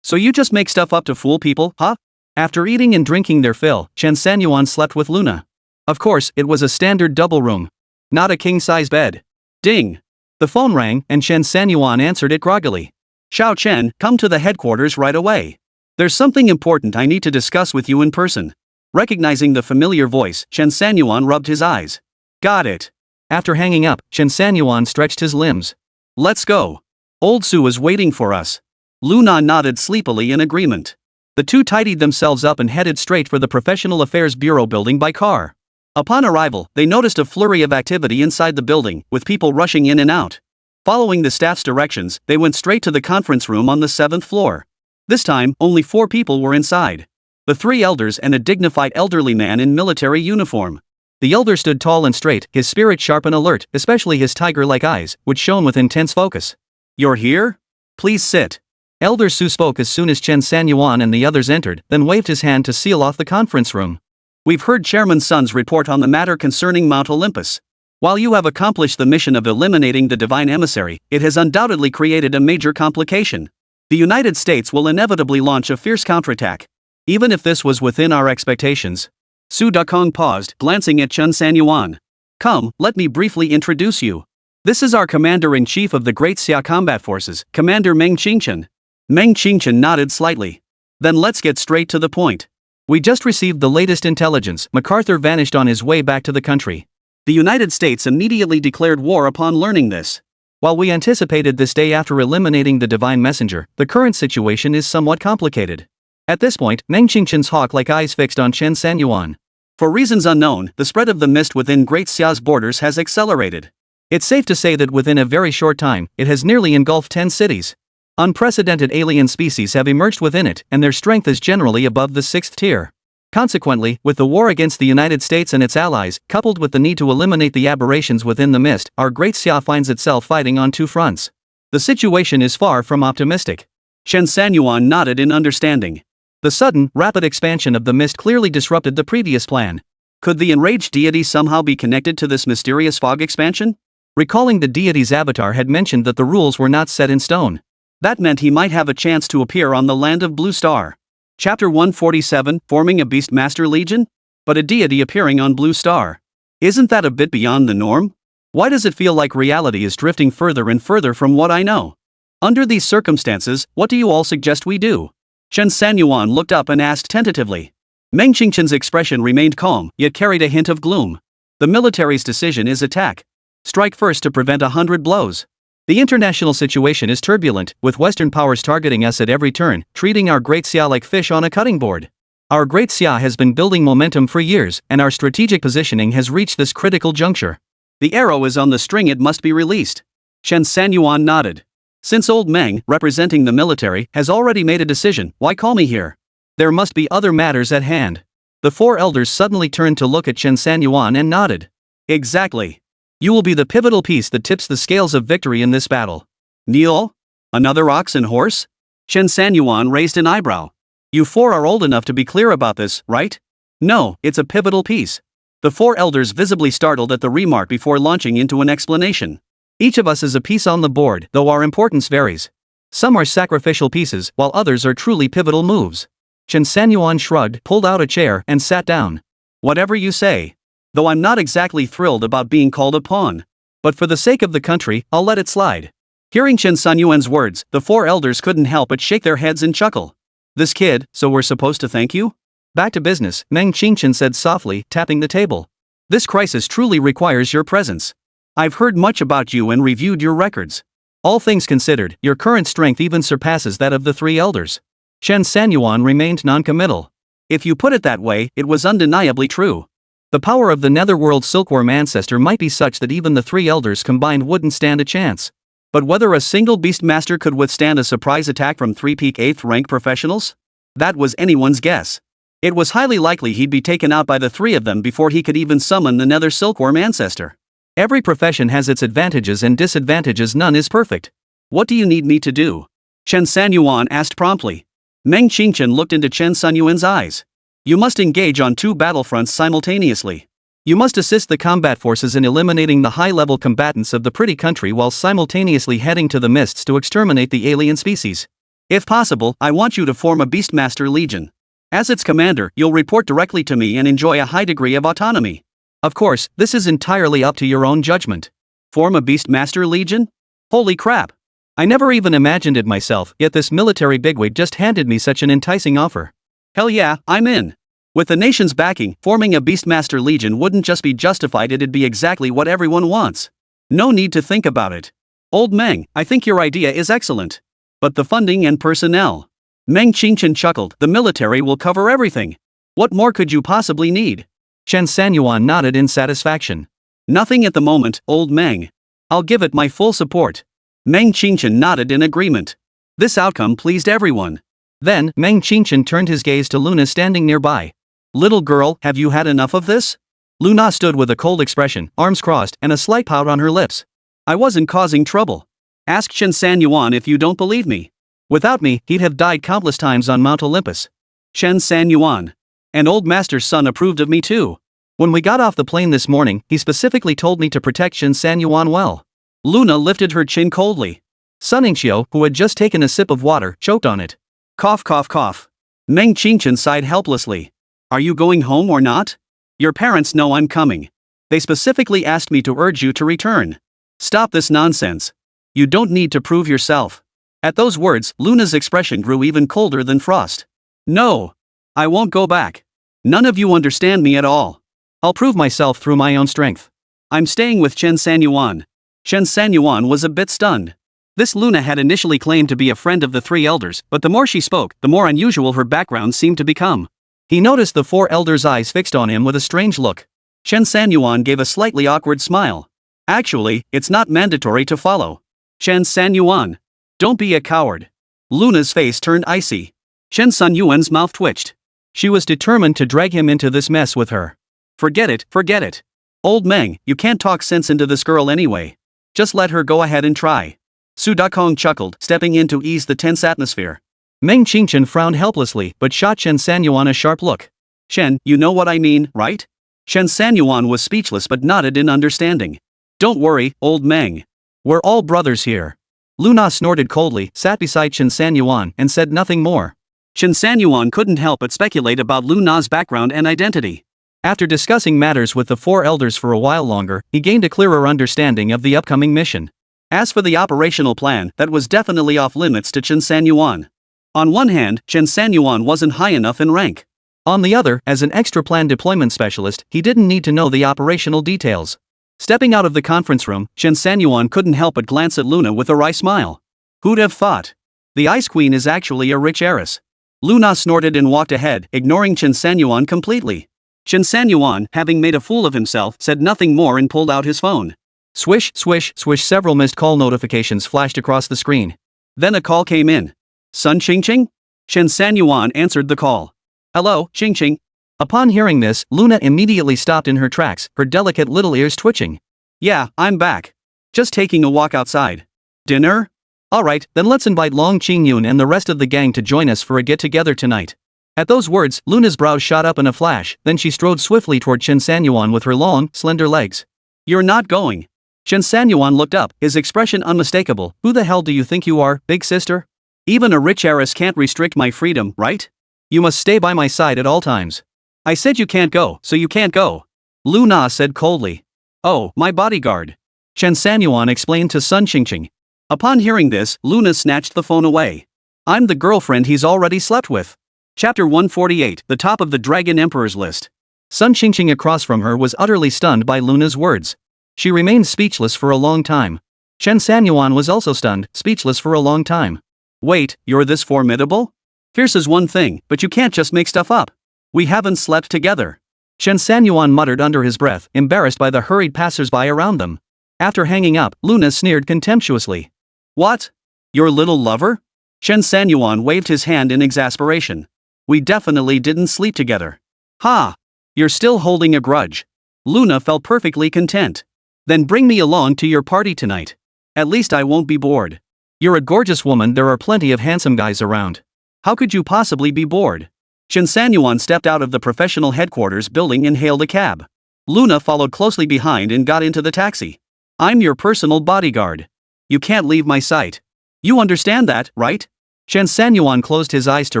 So you just make stuff up to fool people, huh? After eating and drinking their fill, Chen Sanyuan slept with Luna. Of course, it was a standard double room. Not a king-size bed. Ding! The phone rang, and Chen Sanyuan answered it groggily. Xiao Chen, come to the headquarters right away. There's something important I need to discuss with you in person. Recognizing the familiar voice, Chen Sanyuan rubbed his eyes. Got it. After hanging up, Chen Sanyuan stretched his limbs. Let's go. Old Su is waiting for us. Luna nodded sleepily in agreement. The two tidied themselves up and headed straight for the Professional Affairs Bureau building by car. Upon arrival, they noticed a flurry of activity inside the building, with people rushing in and out. Following the staff's directions, they went straight to the conference room on the 7th floor. This time, only 4 people were inside. The 3 elders and a dignified elderly man in military uniform. The elder stood tall and straight, his spirit sharp and alert, especially his tiger-like eyes, which shone with intense focus. You're here? Please sit. Elder Su spoke as soon as Chen Sanyuan and the others entered, then waved his hand to seal off the conference room. We've heard Chairman Sun's report on the matter concerning Mount Olympus. While you have accomplished the mission of eliminating the divine emissary, it has undoubtedly created a major complication. The United States will inevitably launch a fierce counterattack. Even if this was within our expectations. Su Dakong paused, glancing at Chen Sanyuan. Come, let me briefly introduce you. This is our Commander-in-Chief of the Great Xia Combat Forces, Commander Meng Qingchen. Meng Qingchen nodded slightly. Then let's get straight to the point. We just received the latest intelligence. MacArthur vanished on his way back to the country. The United States immediately declared war upon learning this. While we anticipated this day after eliminating the divine messenger, the current situation is somewhat complicated. At this point, Meng Qingchen's hawk-like eyes fixed on Chen Sanyuan. For reasons unknown, the spread of the mist within Great Xia's borders has accelerated. It's safe to say that within a very short time, it has nearly engulfed 10 cities. Unprecedented alien species have emerged within it, and their strength is generally above the 6th tier. Consequently, with the war against the United States and its allies, coupled with the need to eliminate the aberrations within the mist, our Great Xia finds itself fighting on 2 fronts. The situation is far from optimistic. Chen Sanyuan nodded in understanding. The sudden, rapid expansion of the mist clearly disrupted the previous plan. Could the enraged deity somehow be connected to this mysterious fog expansion? Recalling the deity's avatar had mentioned that the rules were not set in stone. That meant he might have a chance to appear on the land of Blue Star. Chapter 147, Forming a Beastmaster Legion? But a deity appearing on Blue Star. Isn't that a bit beyond the norm? Why does it feel like reality is drifting further and further from what I know? Under these circumstances, what do you all suggest we do? Chen Sanyuan looked up and asked tentatively. Meng Qingchen's expression remained calm, yet carried a hint of gloom. The military's decision is attack. Strike first to prevent 100 blows. The international situation is turbulent, with Western powers targeting us at every turn, treating our Great Xia like fish on a cutting board. Our Great Xia has been building momentum for years, and our strategic positioning has reached this critical juncture. The arrow is on the string, it must be released. Chen Sanyuan nodded. Since old Meng, representing the military, has already made a decision, why call me here? There must be other matters at hand. The 4 elders suddenly turned to look at Chen Sanyuan and nodded. Exactly. You will be the pivotal piece that tips the scales of victory in this battle. Neil? Another ox and horse? Chen Sanyuan raised an eyebrow. You 4 are old enough to be clear about this, right? No, it's a pivotal piece. The 4 elders visibly startled at the remark before launching into an explanation. Each of us is a piece on the board, though our importance varies. Some are sacrificial pieces, while others are truly pivotal moves. Chen Sanyuan shrugged, pulled out a chair, and sat down. Whatever you say. Though I'm not exactly thrilled about being called a pawn. But for the sake of the country, I'll let it slide. Hearing Chen Sanyuan's words, the 4 elders couldn't help but shake their heads and chuckle. This kid, so we're supposed to thank you? Back to business, Meng Qingchen said softly, tapping the table. This crisis truly requires your presence. I've heard much about you and reviewed your records. All things considered, your current strength even surpasses that of the three elders. Chen Sanyuan remained non-committal. If you put it that way, it was undeniably true. The power of the Netherworld Silkworm ancestor might be such that even the three elders combined wouldn't stand a chance. But whether a single Beastmaster could withstand a surprise attack from 3 peak 8th rank professionals? That was anyone's guess. It was highly likely he'd be taken out by the three of them before he could even summon the Nether Silkworm ancestor. Every profession has its advantages and disadvantages, none is perfect. What do you need me to do? Chen Sanyuan asked promptly. Meng Qingzhou looked into Chen Sanyuan's eyes. You must engage on 2 battlefronts simultaneously. You must assist the combat forces in eliminating the high-level combatants of the pretty country while simultaneously heading to the mists to exterminate the alien species. If possible, I want you to form a Beastmaster Legion. As its commander, you'll report directly to me and enjoy a high degree of autonomy. Of course, this is entirely up to your own judgment. Form a Beastmaster Legion? Holy crap! I never even imagined it myself, yet this military bigwig just handed me such an enticing offer. Hell yeah, I'm in. With the nation's backing, forming a Beastmaster Legion wouldn't just be justified, it'd be exactly what everyone wants. No need to think about it. Old Meng, I think your idea is excellent. But the funding and personnel. Meng Qingzhou chuckled, the military will cover everything. What more could you possibly need? Chen Sanyuan nodded in satisfaction. Nothing at the moment, Old Meng. I'll give it my full support. Meng Qingzhou nodded in agreement. This outcome pleased everyone. Then, Meng Qingzhou turned his gaze to Luna standing nearby. Little girl, have you had enough of this? Luna stood with a cold expression, arms crossed, and a slight pout on her lips. I wasn't causing trouble. Ask Chen Sanyuan if you don't believe me. Without me, he'd have died countless times on Mount Olympus. Chen Sanyuan. And Old Master's son approved of me too. When we got off the plane this morning, he specifically told me to protect Chen Sanyuan well. Luna lifted her chin coldly. Sunmmary, who had just taken a sip of water, choked on it. Cough cough cough. Meng Qingzhou sighed helplessly. Are you going home or not? Your parents know I'm coming. They specifically asked me to urge you to return. Stop this nonsense. You don't need to prove yourself. At those words, Luna's expression grew even colder than frost. No. I won't go back. None of you understand me at all. I'll prove myself through my own strength. I'm staying with Chen Sanyuan. Chen Sanyuan was a bit stunned. This Luna had initially claimed to be a friend of the three elders, but the more she spoke, the more unusual her background seemed to become. He noticed the 4 elders' eyes fixed on him with a strange look. Chen Sanyuan gave a slightly awkward smile. Actually, it's not mandatory to follow. Chen Sanyuan. Don't be a coward. Luna's face turned icy. Chen Sanyuan's mouth twitched. She was determined to drag him into this mess with her. Forget it, forget it. Old Meng, you can't talk sense into this girl anyway. Just let her go ahead and try. Su Dakong chuckled, stepping in to ease the tense atmosphere. Meng Qingzhou frowned helplessly, but shot Chen Sanyuan a sharp look. Chen, you know what I mean, right? Chen Sanyuan was speechless but nodded in understanding. Don't worry, Old Meng. We're all brothers here. Luna snorted coldly, sat beside Chen Sanyuan, and said nothing more. Chen Sanyuan couldn't help but speculate about Luna's background and identity. After discussing matters with the 4 elders for a while longer, he gained a clearer understanding of the upcoming mission. As for the operational plan, that was definitely off limits to Chen Sanyuan. On one hand, Chen Sanyuan wasn't high enough in rank. On the other, as an extra plan deployment specialist, he didn't need to know the operational details. Stepping out of the conference room, Chen Sanyuan couldn't help but glance at Luna with a wry smile. Who'd have thought? The Ice Queen is actually a rich heiress. Luna snorted and walked ahead, ignoring Chen Sanyuan completely. Chen Sanyuan, having made a fool of himself, said nothing more and pulled out his phone. Swish, swish, swish, several missed call notifications flashed across the screen. Then a call came in. Sun Qingqing? Chen Sanyuan answered the call. Hello, Qingqing. Upon hearing this, Luna immediately stopped in her tracks, her delicate little ears twitching. Yeah, I'm back. Just taking a walk outside. Dinner? Alright, then let's invite Long Qingyun and the rest of the gang to join us for a get-together tonight. At those words, Luna's brows shot up in a flash, then she strode swiftly toward Chen Sanyuan with her long, slender legs. You're not going. Chen Sanyuan looked up, his expression unmistakable. Who the hell do you think you are, big sister? Even a rich heiress can't restrict my freedom, right? You must stay by my side at all times. I said you can't go, so you can't go. Luna said coldly. Oh, my bodyguard. Chen Sanyuan explained to Sun Qingqing. Upon hearing this, Luna snatched the phone away. I'm the girlfriend he's already slept with. Chapter 148, the top of the Dragon Emperor's list. Sun Qingqing across from her was utterly stunned by Luna's words. She remained speechless for a long time. Chen Sanyuan was also stunned, speechless for a long time. Wait, you're this formidable? Fierce is one thing, but you can't just make stuff up. We haven't slept together. Chen Sanyuan muttered under his breath, embarrassed by the hurried passersby around them. After hanging up, Luna sneered contemptuously. What? Your little lover? Chen Sanyuan waved his hand in exasperation. We definitely didn't sleep together. Ha! You're still holding a grudge. Luna felt perfectly content. Then bring me along to your party tonight. At least I won't be bored. You're a gorgeous woman, there are plenty of handsome guys around. How could you possibly be bored? Chen Sanyuan stepped out of the professional headquarters building and hailed a cab. Luna followed closely behind and got into the taxi. I'm your personal bodyguard. You can't leave my sight. You understand that, right? Chen Sanyuan closed his eyes to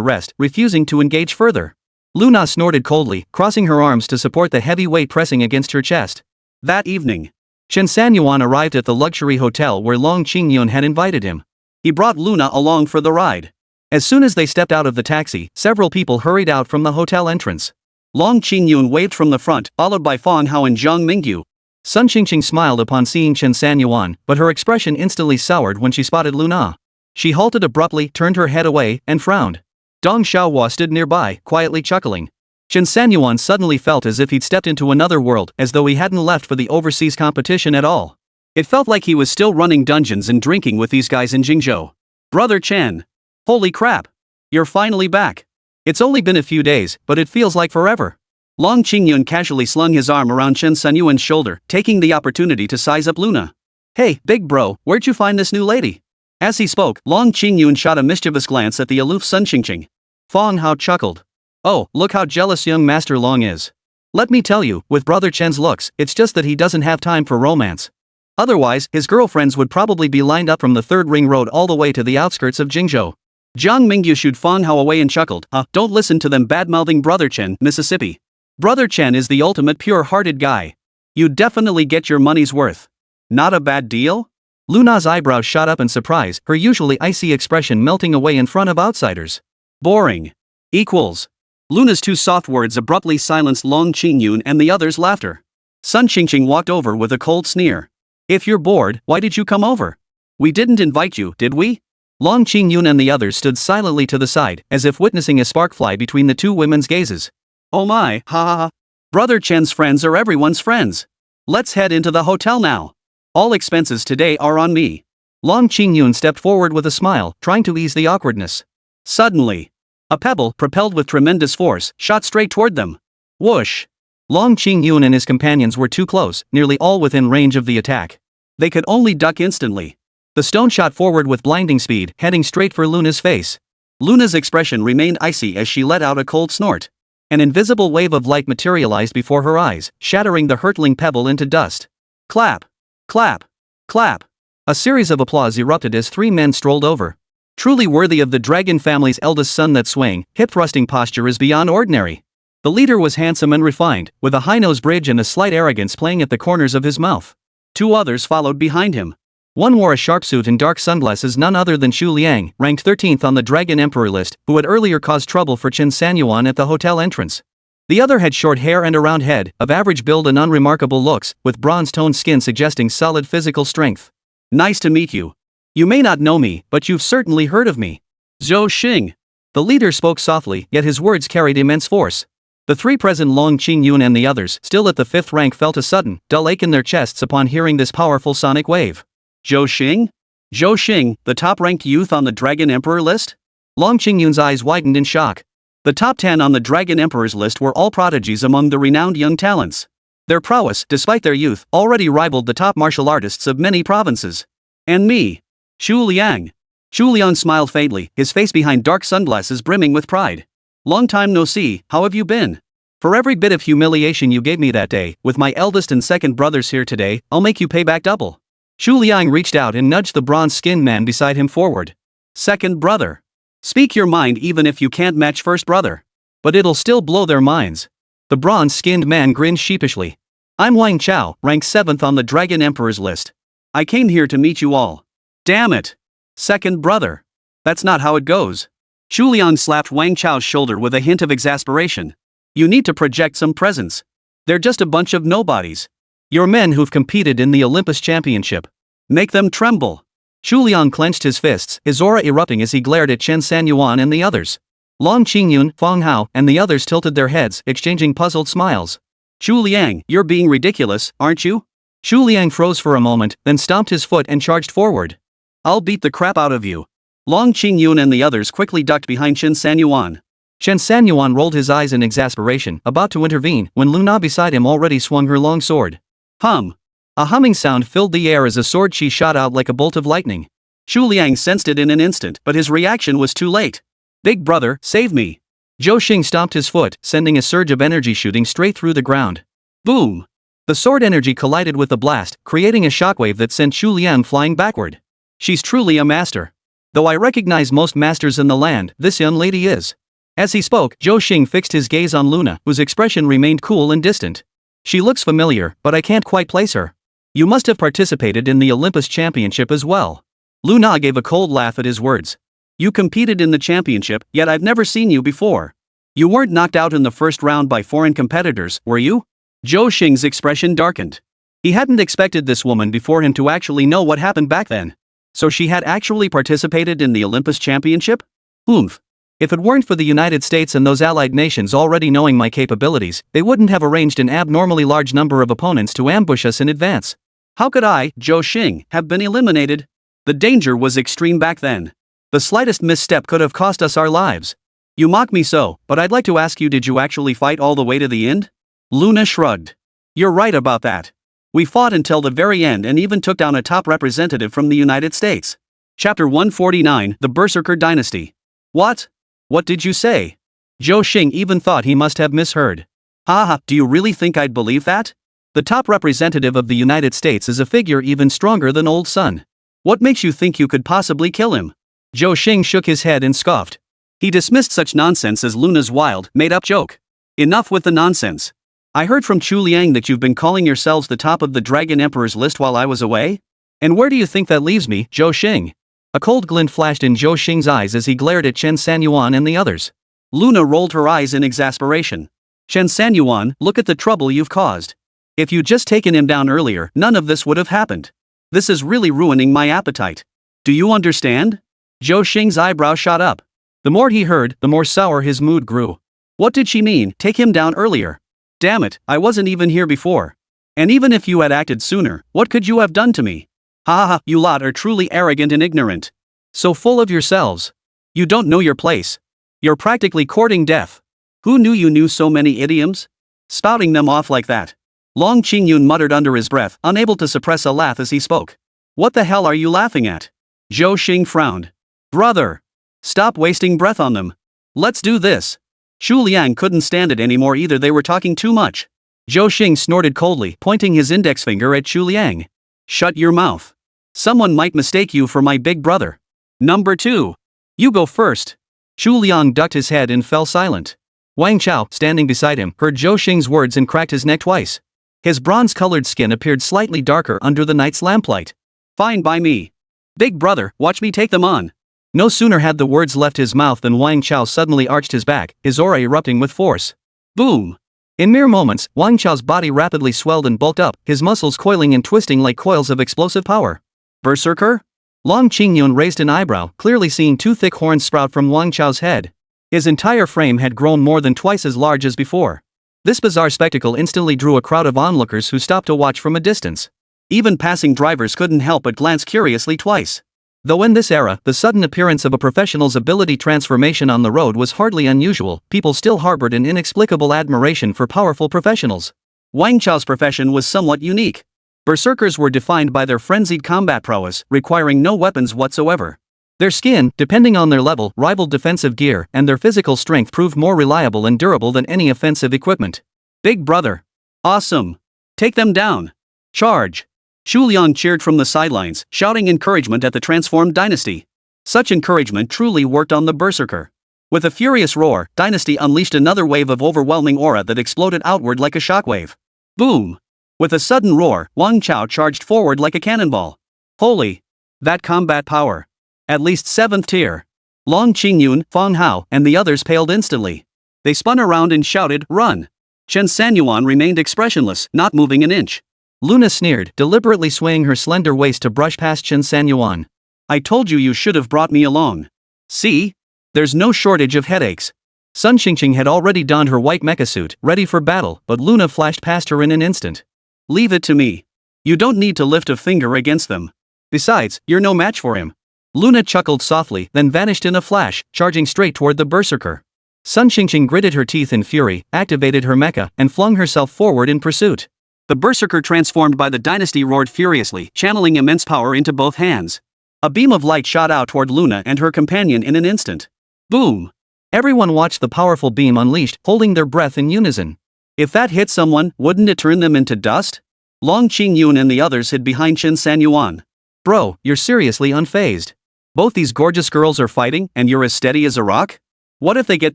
rest, refusing to engage further. Luna snorted coldly, crossing her arms to support the heavy weight pressing against her chest. That evening, Chen Sanyuan arrived at the luxury hotel where Long Qingyun had invited him. He brought Luna along for the ride. As soon as they stepped out of the taxi, several people hurried out from the hotel entrance. Long Qingyun waved from the front, followed by Fang Hao and Zhang Mingyu. Sun Qingqing smiled upon seeing Chen Sanyuan, but her expression instantly soured when she spotted Luna. She halted abruptly, turned her head away, and frowned. Dong Xiaohua stood nearby, quietly chuckling. Chen Sanyuan suddenly felt as if he'd stepped into another world, as though he hadn't left for the overseas competition at all. It felt like he was still running dungeons and drinking with these guys in Qingzhou. Brother Chen. Holy crap. You're finally back. It's only been a few days, but it feels like forever. Long Qingyun casually slung his arm around Chen Sanyuan's shoulder, taking the opportunity to size up Luna. Hey, big bro, where'd you find this new lady? As he spoke, Long Qingyun shot a mischievous glance at the aloof Sun Qingqing. Fang Hao chuckled. Oh, look how jealous young Master Long is. Let me tell you, with Brother Chen's looks, it's just that he doesn't have time for romance. Otherwise, his girlfriends would probably be lined up from the Third Ring Road all the way to the outskirts of Qingzhou. Zhang Mingyu shooed Fang Hao away and chuckled. Don't listen to them bad-mouthing Brother Chen, Mississippi. Brother Chen is the ultimate pure-hearted guy. You'd definitely get your money's worth. Not a bad deal? Luna's eyebrows shot up in surprise, her usually icy expression melting away in front of outsiders. Boring. Equals. Luna's two soft words abruptly silenced Long Qingyun and the others' laughter. Sun Qingqing walked over with a cold sneer. If you're bored, why did you come over? We didn't invite you, did we? Long Qingyun and the others stood silently to the side, as if witnessing a spark fly between the two women's gazes. Oh my, ha ha ha. Brother Chen's friends are everyone's friends. Let's head into the hotel now. All expenses today are on me. Long Qingyun stepped forward with a smile, trying to ease the awkwardness. Suddenly, a pebble, propelled with tremendous force, shot straight toward them. Whoosh! Long Qingyun and his companions were too close, nearly all within range of the attack. They could only duck instantly. The stone shot forward with blinding speed, heading straight for Luna's face. Luna's expression remained icy as she let out a cold snort. An invisible wave of light materialized before her eyes, shattering the hurtling pebble into dust. Clap! Clap! Clap! A series of applause erupted as three men strolled over. Truly worthy of the dragon family's eldest son, that swaying, hip-thrusting posture is beyond ordinary. The leader was handsome and refined, with a high-nose bridge and a slight arrogance playing at the corners of his mouth. Two others followed behind him. One wore a sharp suit and dark sunglasses, none other than Xu Liang, ranked 13th on the Dragon Emperor list, who had earlier caused trouble for Chen Sanyuan at the hotel entrance. The other had short hair and a round head, of average build and unremarkable looks, with bronze-toned skin suggesting solid physical strength. Nice to meet you. You may not know me, but you've certainly heard of me. Zhou Xing. The leader spoke softly, yet his words carried immense force. The three present, Long Qingyun and the others, still at the fifth rank, felt a sudden, dull ache in their chests upon hearing this powerful sonic wave. Zhou Xing? Zhou Xing, the top-ranked youth on the Dragon Emperor list? Long Qingyun's eyes widened in shock. The top 10 on the Dragon Emperor's list were all prodigies among the renowned young talents. Their prowess, despite their youth, already rivaled the top martial artists of many provinces. And me. Xu Liang. Xu Liang smiled faintly, his face behind dark sunglasses brimming with pride. Long time no see, how have you been? For every bit of humiliation you gave me that day, with my eldest and second brothers here today, I'll make you pay back double. Xu Liang reached out and nudged the bronze-skinned man beside him forward. Second brother. Speak your mind even if you can't match first brother. But it'll still blow their minds. The bronze-skinned man grinned sheepishly. I'm Wang Chao, ranked 7th on the Dragon Emperor's list. I came here to meet you all. Damn it. Second brother. That's not how it goes. Xu Liang slapped Wang Chao's shoulder with a hint of exasperation. You need to project some presence. They're just a bunch of nobodies. You're men who've competed in the Olympus Championship. Make them tremble. Shu Liang clenched his fists, his aura erupting as he glared at Chen Sanyuan and the others. Long Qingyun, Feng Hao, and the others tilted their heads, exchanging puzzled smiles. Shu Liang, you're being ridiculous, aren't you? Shu Liang froze for a moment, then stomped his foot and charged forward. I'll beat the crap out of you. Long Qingyun and the others quickly ducked behind Chen Sanyuan. Chen Sanyuan rolled his eyes in exasperation, about to intervene, when Luna beside him already swung her long sword. Hum. A humming sound filled the air as a sword she shot out like a bolt of lightning. Shu Liang sensed it in an instant, but his reaction was too late. Big brother, save me. Zhou Xing stomped his foot, sending a surge of energy shooting straight through the ground. Boom. The sword energy collided with the blast, creating a shockwave that sent Shu Liang flying backward. She's truly a master. Though I recognize most masters in the land, this young lady is. As he spoke, Zhou Xing fixed his gaze on Luna, whose expression remained cool and distant. She looks familiar, but I can't quite place her. You must have participated in the Olympus Championship as well. Luna gave a cold laugh at his words. You competed in the championship, yet I've never seen you before. You weren't knocked out in the first round by foreign competitors, were you? Zhou Xing's expression darkened. He hadn't expected this woman before him to actually know what happened back then. So she had actually participated in the Olympus Championship? Oomph. If it weren't for the United States and those allied nations already knowing my capabilities, they wouldn't have arranged an abnormally large number of opponents to ambush us in advance. How could I, Zhou Xing, have been eliminated? The danger was extreme back then. The slightest misstep could have cost us our lives. You mock me so, but I'd like to ask you, did you actually fight all the way to the end? Luna shrugged. You're right about that. We fought until the very end and even took down a top representative from the United States. Chapter 149, The Berserker Dynasty. What? What did you say? Zhou Xing even thought he must have misheard. Haha, do you really think I'd believe that? The top representative of the United States is a figure even stronger than Old Sun. What makes you think you could possibly kill him? Zhou Xing shook his head and scoffed. He dismissed such nonsense as Luna's wild, made-up joke. Enough with the nonsense. I heard from Chu Liang that you've been calling yourselves the top of the Dragon Emperor's list while I was away? And where do you think that leaves me, Zhou Xing? A cold glint flashed in Zhou Xing's eyes as he glared at Chen Sanyuan and the others. Luna rolled her eyes in exasperation. Chen Sanyuan, look at the trouble you've caused. If you'd just taken him down earlier, none of this would have happened. This is really ruining my appetite. Do you understand? Zhou Xing's eyebrow shot up. The more he heard, the more sour his mood grew. What did she mean, take him down earlier? Damn it, I wasn't even here before. And even if you had acted sooner, what could you have done to me? Ha ha, you lot are truly arrogant and ignorant. So full of yourselves. You don't know your place. You're practically courting death. Who knew you knew so many idioms? Spouting them off like that. Long Qingyun muttered under his breath, unable to suppress a laugh as he spoke. What the hell are you laughing at? Zhou Xing frowned. Brother! Stop wasting breath on them. Let's do this. Shu Liang couldn't stand it anymore either, they were talking too much. Zhou Xing snorted coldly, pointing his index finger at Shu Liang. Shut your mouth. Someone might mistake you for my big brother. Number 2. You go first. Shu Liang ducked his head and fell silent. Wang Chao, standing beside him, heard Zhou Xing's words and cracked his neck twice. His bronze-colored skin appeared slightly darker under the night's lamplight. Fine by me. Big brother, watch me take them on. No sooner had the words left his mouth than Wang Chao suddenly arched his back, his aura erupting with force. Boom! In mere moments, Wang Chao's body rapidly swelled and bulked up, his muscles coiling and twisting like coils of explosive power. Berserker? Long Qingyun raised an eyebrow, clearly seeing two thick horns sprout from Wang Chao's head. His entire frame had grown more than twice as large as before. This bizarre spectacle instantly drew a crowd of onlookers who stopped to watch from a distance. Even passing drivers couldn't help but glance curiously twice. Though in this era, the sudden appearance of a professional's ability transformation on the road was hardly unusual, people still harbored an inexplicable admiration for powerful professionals. Wang Chao's profession was somewhat unique. Berserkers were defined by their frenzied combat prowess, requiring no weapons whatsoever. Their skin, depending on their level, rivaled defensive gear, and their physical strength proved more reliable and durable than any offensive equipment. Big brother. Awesome. Take them down. Charge. Shu Liang cheered from the sidelines, shouting encouragement at the transformed dynasty. Such encouragement truly worked on the berserker. With a furious roar, Dynasty unleashed another wave of overwhelming aura that exploded outward like a shockwave. Boom! With a sudden roar, Wang Chao charged forward like a cannonball. Holy! That combat power! At least 7th tier. Long Qingyun, Feng Hao, and the others paled instantly. They spun around and shouted, "Run!" Chen Sanyuan remained expressionless, not moving an inch. Luna sneered, deliberately swaying her slender waist to brush past Chen Sanyuan. I told you you should have brought me along. See? There's no shortage of headaches. Sun Qingqing had already donned her white mecha suit, ready for battle, but Luna flashed past her in an instant. Leave it to me. You don't need to lift a finger against them. Besides, you're no match for him. Luna chuckled softly, then vanished in a flash, charging straight toward the berserker. Sun Qingqing gritted her teeth in fury, activated her mecha, and flung herself forward in pursuit. The berserker transformed by the dynasty roared furiously, channeling immense power into both hands. A beam of light shot out toward Luna and her companion in an instant. Boom! Everyone watched the powerful beam unleashed, holding their breath in unison. If that hit someone, wouldn't it turn them into dust? Long Qingyun and the others hid behind Chen Sanyuan. Bro, you're seriously unfazed. Both these gorgeous girls are fighting, and you're as steady as a rock? What if they get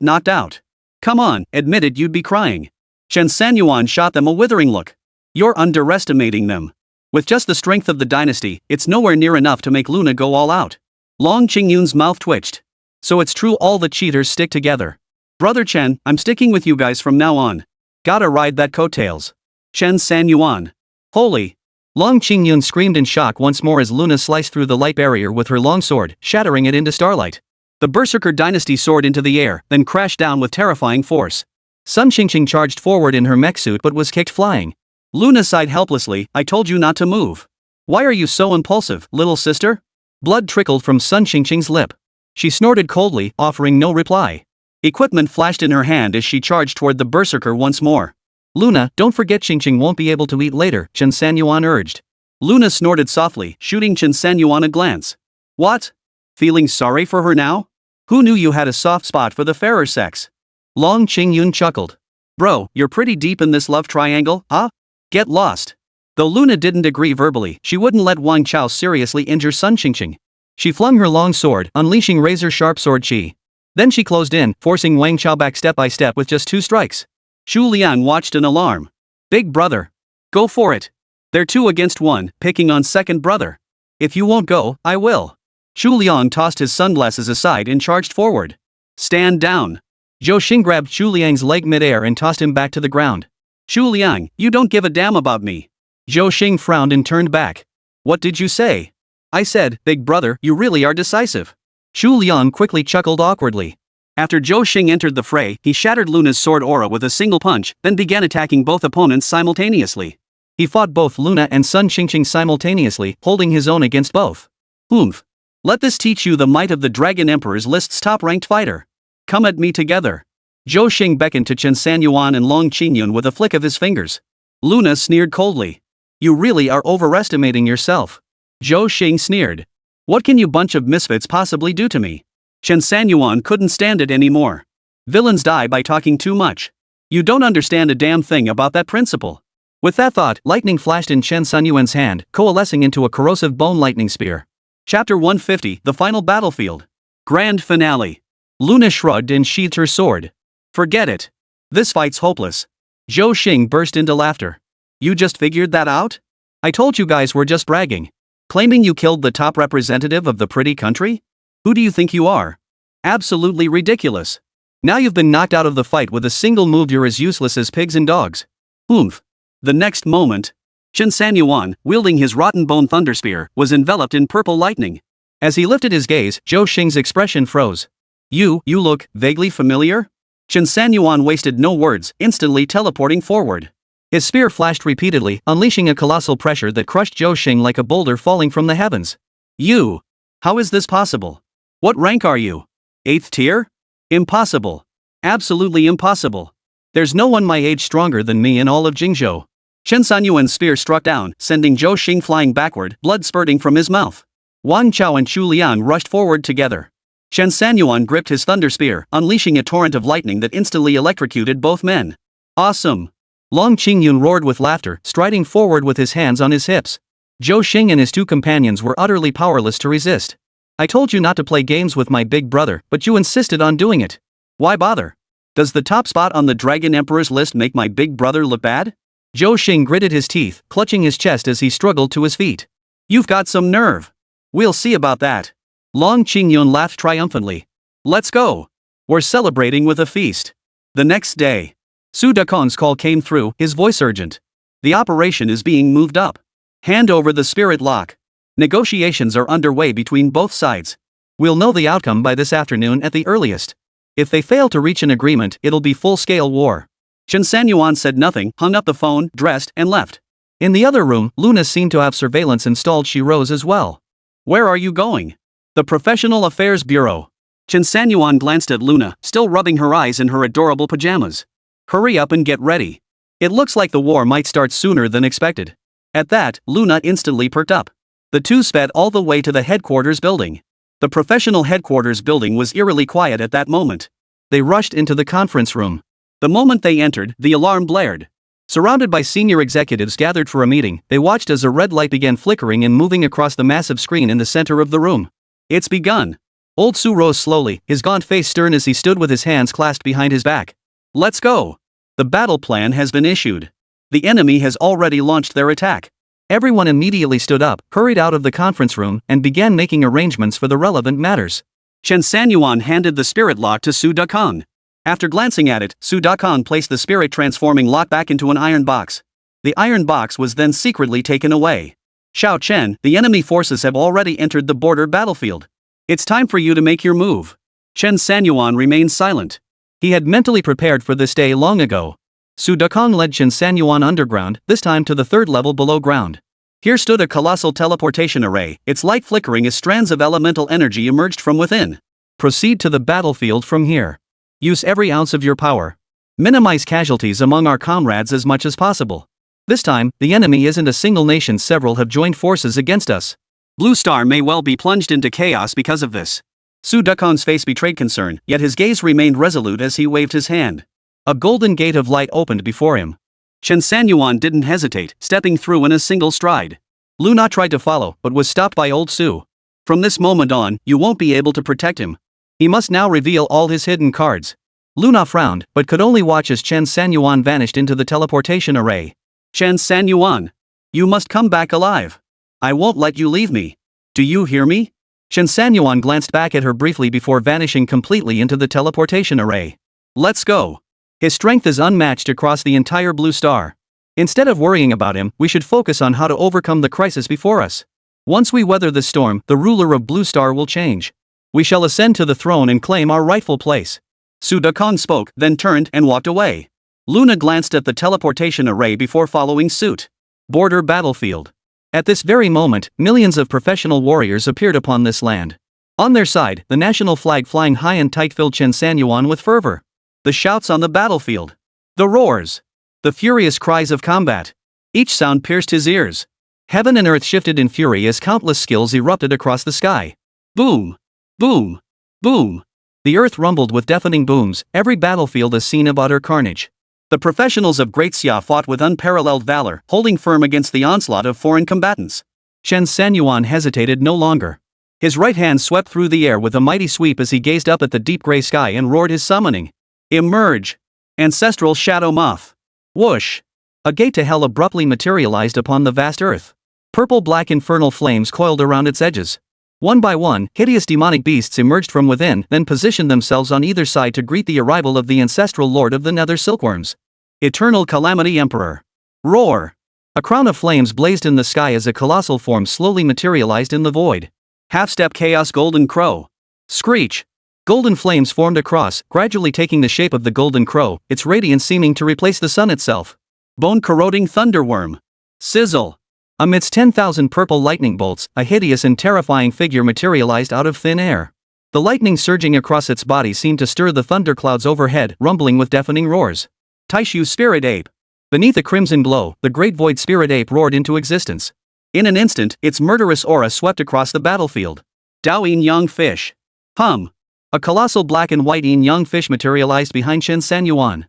knocked out? Come on, admit it, you'd be crying. Chen Sanyuan shot them a withering look. You're underestimating them. With just the strength of the dynasty, it's nowhere near enough to make Luna go all out. Long Qingyun's mouth twitched. So it's true, all the cheaters stick together. Brother Chen, I'm sticking with you guys from now on. Gotta ride that coattails. Chen Sanyuan. Holy. Long Qingyun screamed in shock once more as Luna sliced through the light barrier with her long sword, shattering it into starlight. The Berserker dynasty soared into the air, then crashed down with terrifying force. Sun Qingqing charged forward in her mech suit but was kicked flying. Luna sighed helplessly, I told you not to move. Why are you so impulsive, little sister? Blood trickled from Sun Qingqing's lip. She snorted coldly, offering no reply. Equipment flashed in her hand as she charged toward the Berserker once more. Luna, don't forget Qingqing won't be able to eat later, Chen Sanyuan urged. Luna snorted softly, shooting Chen Sanyuan a glance. What? Feeling sorry for her now? Who knew you had a soft spot for the fairer sex? Long Qingyun chuckled. Bro, you're pretty deep in this love triangle, huh? Get lost. Though Luna didn't agree verbally, she wouldn't let Wang Chao seriously injure Sun Qingqing. She flung her long sword, unleashing razor-sharp sword chi. Then she closed in, forcing Wang Chao back step by step with just 2 strikes. Shu Liang watched in alarm. Big brother. Go for it. They're 2 against 1, picking on second brother. If you won't go, I will. Shu Liang tossed his sunglasses aside and charged forward. Stand down. Zhou Xing grabbed Shu Liang's leg mid-air and tossed him back to the ground. Shu Liang, you don't give a damn about me. Zhou Xing frowned and turned back. What did you say? I said, big brother, you really are decisive. Shu Liang quickly chuckled awkwardly. After Zhou Xing entered the fray, he shattered Luna's sword aura with a single punch, then began attacking both opponents simultaneously. He fought both Luna and Sun Qingqing simultaneously, holding his own against both. Oomph. Let this teach you the might of the Dragon Emperor's list's top-ranked fighter. Come at me together. Zhou Xing beckoned to Chen Sanyuan and Long Qingyun with a flick of his fingers. Luna sneered coldly. You really are overestimating yourself. Zhou Xing sneered. What can you bunch of misfits possibly do to me? Chen Sanyuan couldn't stand it anymore. Villains die by talking too much. You don't understand a damn thing about that principle. With that thought, lightning flashed in Chen Sanyuan's hand, coalescing into a corrosive bone lightning spear. Chapter 150, The Final Battlefield. Grand Finale. Luna shrugged and sheathed her sword. Forget it. This fight's hopeless. Zhou Xing burst into laughter. You just figured that out? I told you guys were just bragging. Claiming you killed the top representative of the pretty country? Who do you think you are? Absolutely ridiculous. Now you've been knocked out of the fight with a single move, you're as useless as pigs and dogs. Oomph. The next moment, Chen Sanyuan, wielding his rotten bone thunder spear, was enveloped in purple lightning. As he lifted his gaze, Zhou Xing's expression froze. You look vaguely familiar? Chen Sanyuan wasted no words, instantly teleporting forward. His spear flashed repeatedly, unleashing a colossal pressure that crushed Zhou Xing like a boulder falling from the heavens. You! How is this possible? What rank are you? 8th tier? Impossible. Absolutely impossible. There's no one my age stronger than me in all of Qingzhou. Chen Sanyuan's spear struck down, sending Zhou Xing flying backward, blood spurting from his mouth. Wang Chao and Shu Liang rushed forward together. Chen Sanyuan gripped his thunder spear, unleashing a torrent of lightning that instantly electrocuted both men. Awesome! Long Qingyun roared with laughter, striding forward with his hands on his hips. Zhou Xing and his 2 companions were utterly powerless to resist. I told you not to play games with my big brother, but you insisted on doing it. Why bother? Does the top spot on the Dragon Emperor's list make my big brother look bad? Zhou Xing gritted his teeth, clutching his chest as he struggled to his feet. You've got some nerve. We'll see about that. Long Qingyun laughed triumphantly. Let's go. We're celebrating with a feast. The next day, Su Dakong's call came through, his voice urgent. The operation is being moved up. Hand over the spirit lock. Negotiations are underway between both sides. We'll know the outcome by this afternoon at the earliest. If they fail to reach an agreement, it'll be full-scale war. Chen Sanyuan said nothing, hung up the phone, dressed, and left. In the other room, Luna seemed to have surveillance installed. She rose as well. Where are you going? The Professional Affairs Bureau. Chen Sanyuan glanced at Luna, still rubbing her eyes in her adorable pajamas. Hurry up and get ready. It looks like the war might start sooner than expected. At that, Luna instantly perked up. The two sped all the way to the headquarters building. The professional headquarters building was eerily quiet at that moment. They rushed into the conference room. The moment they entered, the alarm blared. Surrounded by senior executives gathered for a meeting, they watched as a red light began flickering and moving across the massive screen in the center of the room. It's begun. Old Su rose slowly, his gaunt face stern as he stood with his hands clasped behind his back. Let's go. The battle plan has been issued. The enemy has already launched their attack. Everyone immediately stood up, hurried out of the conference room, and began making arrangements for the relevant matters. Chen Sanyuan handed the spirit lock to Su Dakong. After glancing at it, Su Dakong placed the spirit-transforming lock back into an iron box. The iron box was then secretly taken away. Xiao Chen, the enemy forces have already entered the border battlefield. It's time for you to make your move. Chen Sanyuan remained silent. He had mentally prepared for this day long ago. Su Dakong led Chen Sanyuan underground, this time to the third level below ground. Here stood a colossal teleportation array, its light flickering as strands of elemental energy emerged from within. Proceed to the battlefield from here. Use every ounce of your power. Minimize casualties among our comrades as much as possible. This time, the enemy isn't a single nation, several have joined forces against us. Blue Star may well be plunged into chaos because of this. Su Dakong's face betrayed concern, yet his gaze remained resolute as he waved his hand. A golden gate of light opened before him. Chen Sanyuan didn't hesitate, stepping through in a single stride. Luna tried to follow, but was stopped by Old Su. From this moment on, you won't be able to protect him. He must now reveal all his hidden cards. Luna frowned, but could only watch as Chen Sanyuan vanished into the teleportation array. Chen Sanyuan, you must come back alive. I won't let you leave me. Do you hear me? Chen Sanyuan glanced back at her briefly before vanishing completely into the teleportation array. Let's go. His strength is unmatched across the entire Blue Star. Instead of worrying about him, we should focus on how to overcome the crisis before us. Once we weather the storm, the ruler of Blue Star will change. We shall ascend to the throne and claim our rightful place. Su Dakong spoke, then turned and walked away. Luna glanced at the teleportation array before following suit. Border battlefield. At this very moment, millions of professional warriors appeared upon this land. On their side, the national flag flying high and tight filled Chen Sanyuan with fervor. The shouts on the battlefield. The roars. The furious cries of combat. Each sound pierced his ears. Heaven and earth shifted in fury as countless skills erupted across the sky. Boom! Boom! Boom! The earth rumbled with deafening booms, every battlefield a scene of utter carnage. The professionals of Great Xia fought with unparalleled valor, holding firm against the onslaught of foreign combatants. Chen Sanyuan hesitated no longer. His right hand swept through the air with a mighty sweep as he gazed up at the deep gray sky and roared his summoning. Emerge! Ancestral Shadow Moth! Whoosh! A gate to hell abruptly materialized upon the vast earth. Purple-black infernal flames coiled around its edges. One by one, hideous demonic beasts emerged from within, then positioned themselves on either side to greet the arrival of the ancestral lord of the nether silkworms. Eternal Calamity Emperor. Roar! A crown of flames blazed in the sky as a colossal form slowly materialized in the void. Half-step Chaos Golden Crow. Screech! Golden flames formed across, gradually taking the shape of the golden crow, its radiance seeming to replace the sun itself. Bone-corroding thunderworm. Sizzle! Amidst 10,000 purple lightning bolts, a hideous and terrifying figure materialized out of thin air. The lightning surging across its body seemed to stir the thunderclouds overhead, rumbling with deafening roars. Taishu Spirit Ape. Beneath a crimson glow, the great void spirit ape roared into existence. In an instant, its murderous aura swept across the battlefield. Dao Yin Yang Fish. Hum! A colossal black and white yin yang fish materialized behind Chen Sanyuan,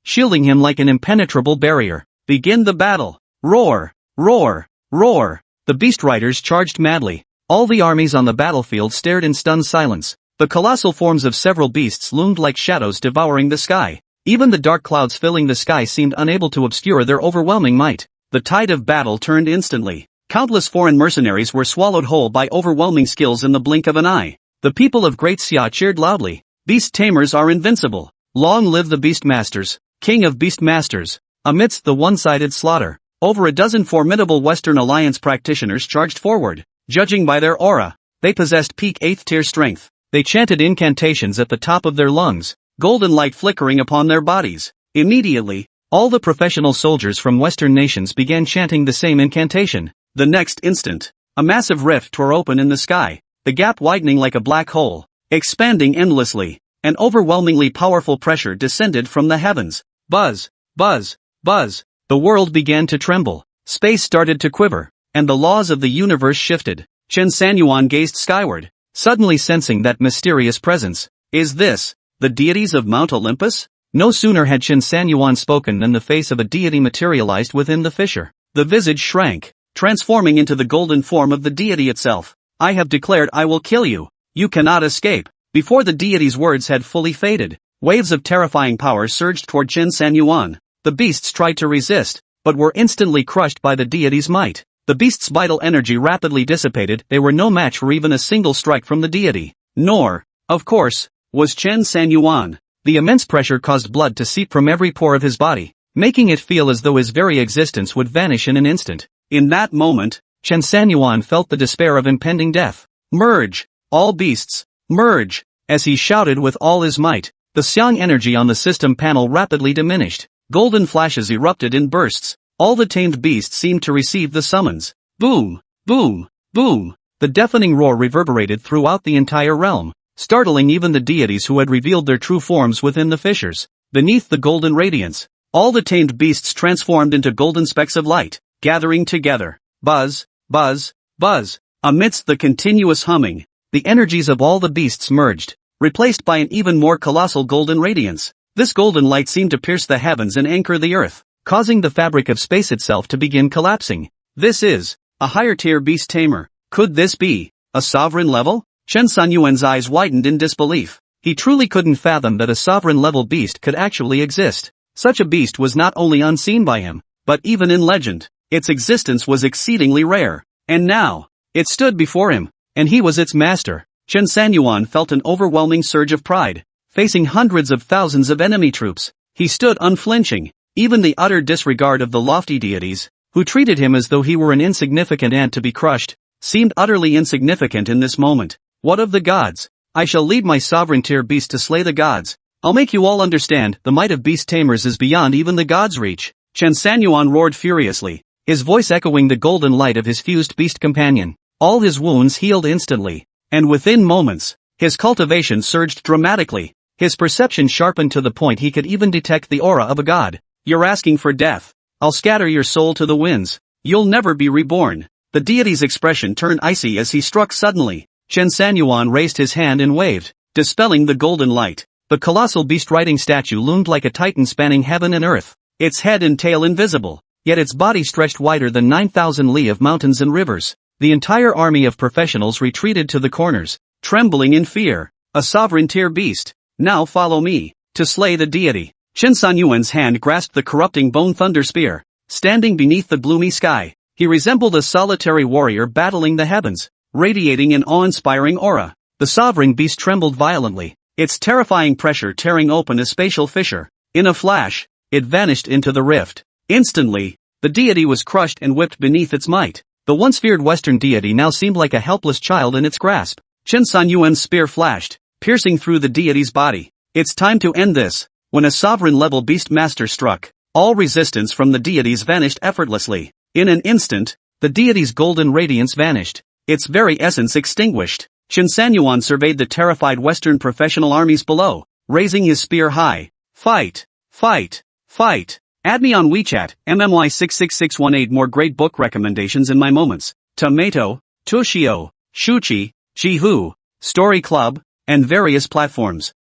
shielding him like an impenetrable barrier. Begin the battle! Roar! Roar! Roar! The beast riders charged madly. All the armies on the battlefield stared in stunned silence. The colossal forms of several beasts loomed like shadows devouring the sky. Even the dark clouds filling the sky seemed unable to obscure their overwhelming might. The tide of battle turned instantly. Countless foreign mercenaries were swallowed whole by overwhelming skills in the blink of an eye. The people of Great Xia cheered loudly. Beast Tamers are invincible. Long live the Beastmasters, King of Beastmasters. Amidst the one-sided slaughter, Over a dozen formidable Western Alliance practitioners charged forward. Judging by their aura, they possessed peak 8th tier strength. They chanted incantations at the top of their lungs, golden light flickering upon their bodies. Immediately, all the professional soldiers from Western nations began chanting the same incantation. The next instant, a massive rift tore open in the sky, the gap widening like a black hole, expanding endlessly. An overwhelmingly powerful pressure descended from the heavens. Buzz, buzz, buzz. The world began to tremble. Space started to quiver, and the laws of the universe shifted. Chen Sanyuan gazed skyward, suddenly sensing that mysterious presence. Is this the deities of Mount Olympus? No sooner had Chen Sanyuan spoken than the face of a deity materialized within the fissure. The visage shrank, transforming into the golden form of the deity itself. I have declared I will kill you. You cannot escape. Before the deity's words had fully faded, waves of terrifying power surged toward Chen Sanyuan. The beasts tried to resist, but were instantly crushed by the deity's might. The beast's vital energy rapidly dissipated. They were no match for even a single strike from the deity. Nor, of course, was Chen Sanyuan. The immense pressure caused blood to seep from every pore of his body, making it feel as though his very existence would vanish in an instant. In that moment, Chen Sanyuan felt the despair of impending death. Merge, all beasts, merge! As he shouted with all his might, the Xiang energy on the system panel rapidly diminished. Golden flashes erupted in bursts. All the tamed beasts seemed to receive the summons. Boom, boom, boom. The deafening roar reverberated throughout the entire realm, startling even the deities who had revealed their true forms within the fissures. Beneath the golden radiance, all the tamed beasts transformed into golden specks of light, gathering together. Buzz, buzz, buzz. Amidst the continuous humming, the energies of all the beasts merged, replaced by an even more colossal golden radiance. This golden light seemed to pierce the heavens and anchor the earth, causing the fabric of space itself to begin collapsing. This is a higher tier Beast Tamer. Could this be a sovereign level? Chen Sanyuan's eyes widened in disbelief. He truly couldn't fathom that a sovereign level beast could actually exist. Such a beast was not only unseen by him, but even in legend, its existence was exceedingly rare. And now, it stood before him, and he was its master. Chen Sanyuan felt an overwhelming surge of pride. Facing hundreds of thousands of enemy troops, he stood unflinching. Even the utter disregard of the lofty deities, who treated him as though he were an insignificant ant to be crushed, seemed utterly insignificant in this moment. What of the gods? I shall lead my sovereign tier beast to slay the gods. I'll make you all understand, the might of beast tamers is beyond even the gods' reach. Chen Sanyuan roared furiously, his voice echoing the golden light of his fused beast companion. All his wounds healed instantly, and within moments, his cultivation surged dramatically. His perception sharpened to the point he could even detect the aura of a god. You're asking for death. I'll scatter your soul to the winds. You'll never be reborn. The deity's expression turned icy as he struck suddenly. Chen Sanyuan raised his hand and waved, dispelling the golden light. The colossal beast-riding statue loomed like a titan spanning heaven and earth, its head and tail invisible, yet its body stretched wider than 9,000 li of mountains and rivers. The entire army of professionals retreated to the corners, trembling in fear. A sovereign tier beast. Now follow me, to slay the deity. Chen Sanyuan's hand grasped the corrupting bone thunder spear. Standing beneath the gloomy sky, he resembled a solitary warrior battling the heavens, radiating an awe-inspiring aura. The sovereign beast trembled violently, its terrifying pressure tearing open a spatial fissure. In a flash, it vanished into the rift. Instantly, the deity was crushed and whipped beneath its might. The once feared Western deity now seemed like a helpless child in its grasp. Chen Sanyuan's spear flashed, piercing through the deity's body. It's time to end this. When a sovereign-level beastmaster struck, all resistance from the deities vanished effortlessly. In an instant, the deity's golden radiance vanished, its very essence extinguished. Chen Sanyuan surveyed the terrified Western professional armies below, raising his spear high. Fight! Fight! Fight! Add me on WeChat, MMY66618. More great book recommendations in my moments. Tomato, Tushio, Shuchi, Jihu, Story Club, and various platforms.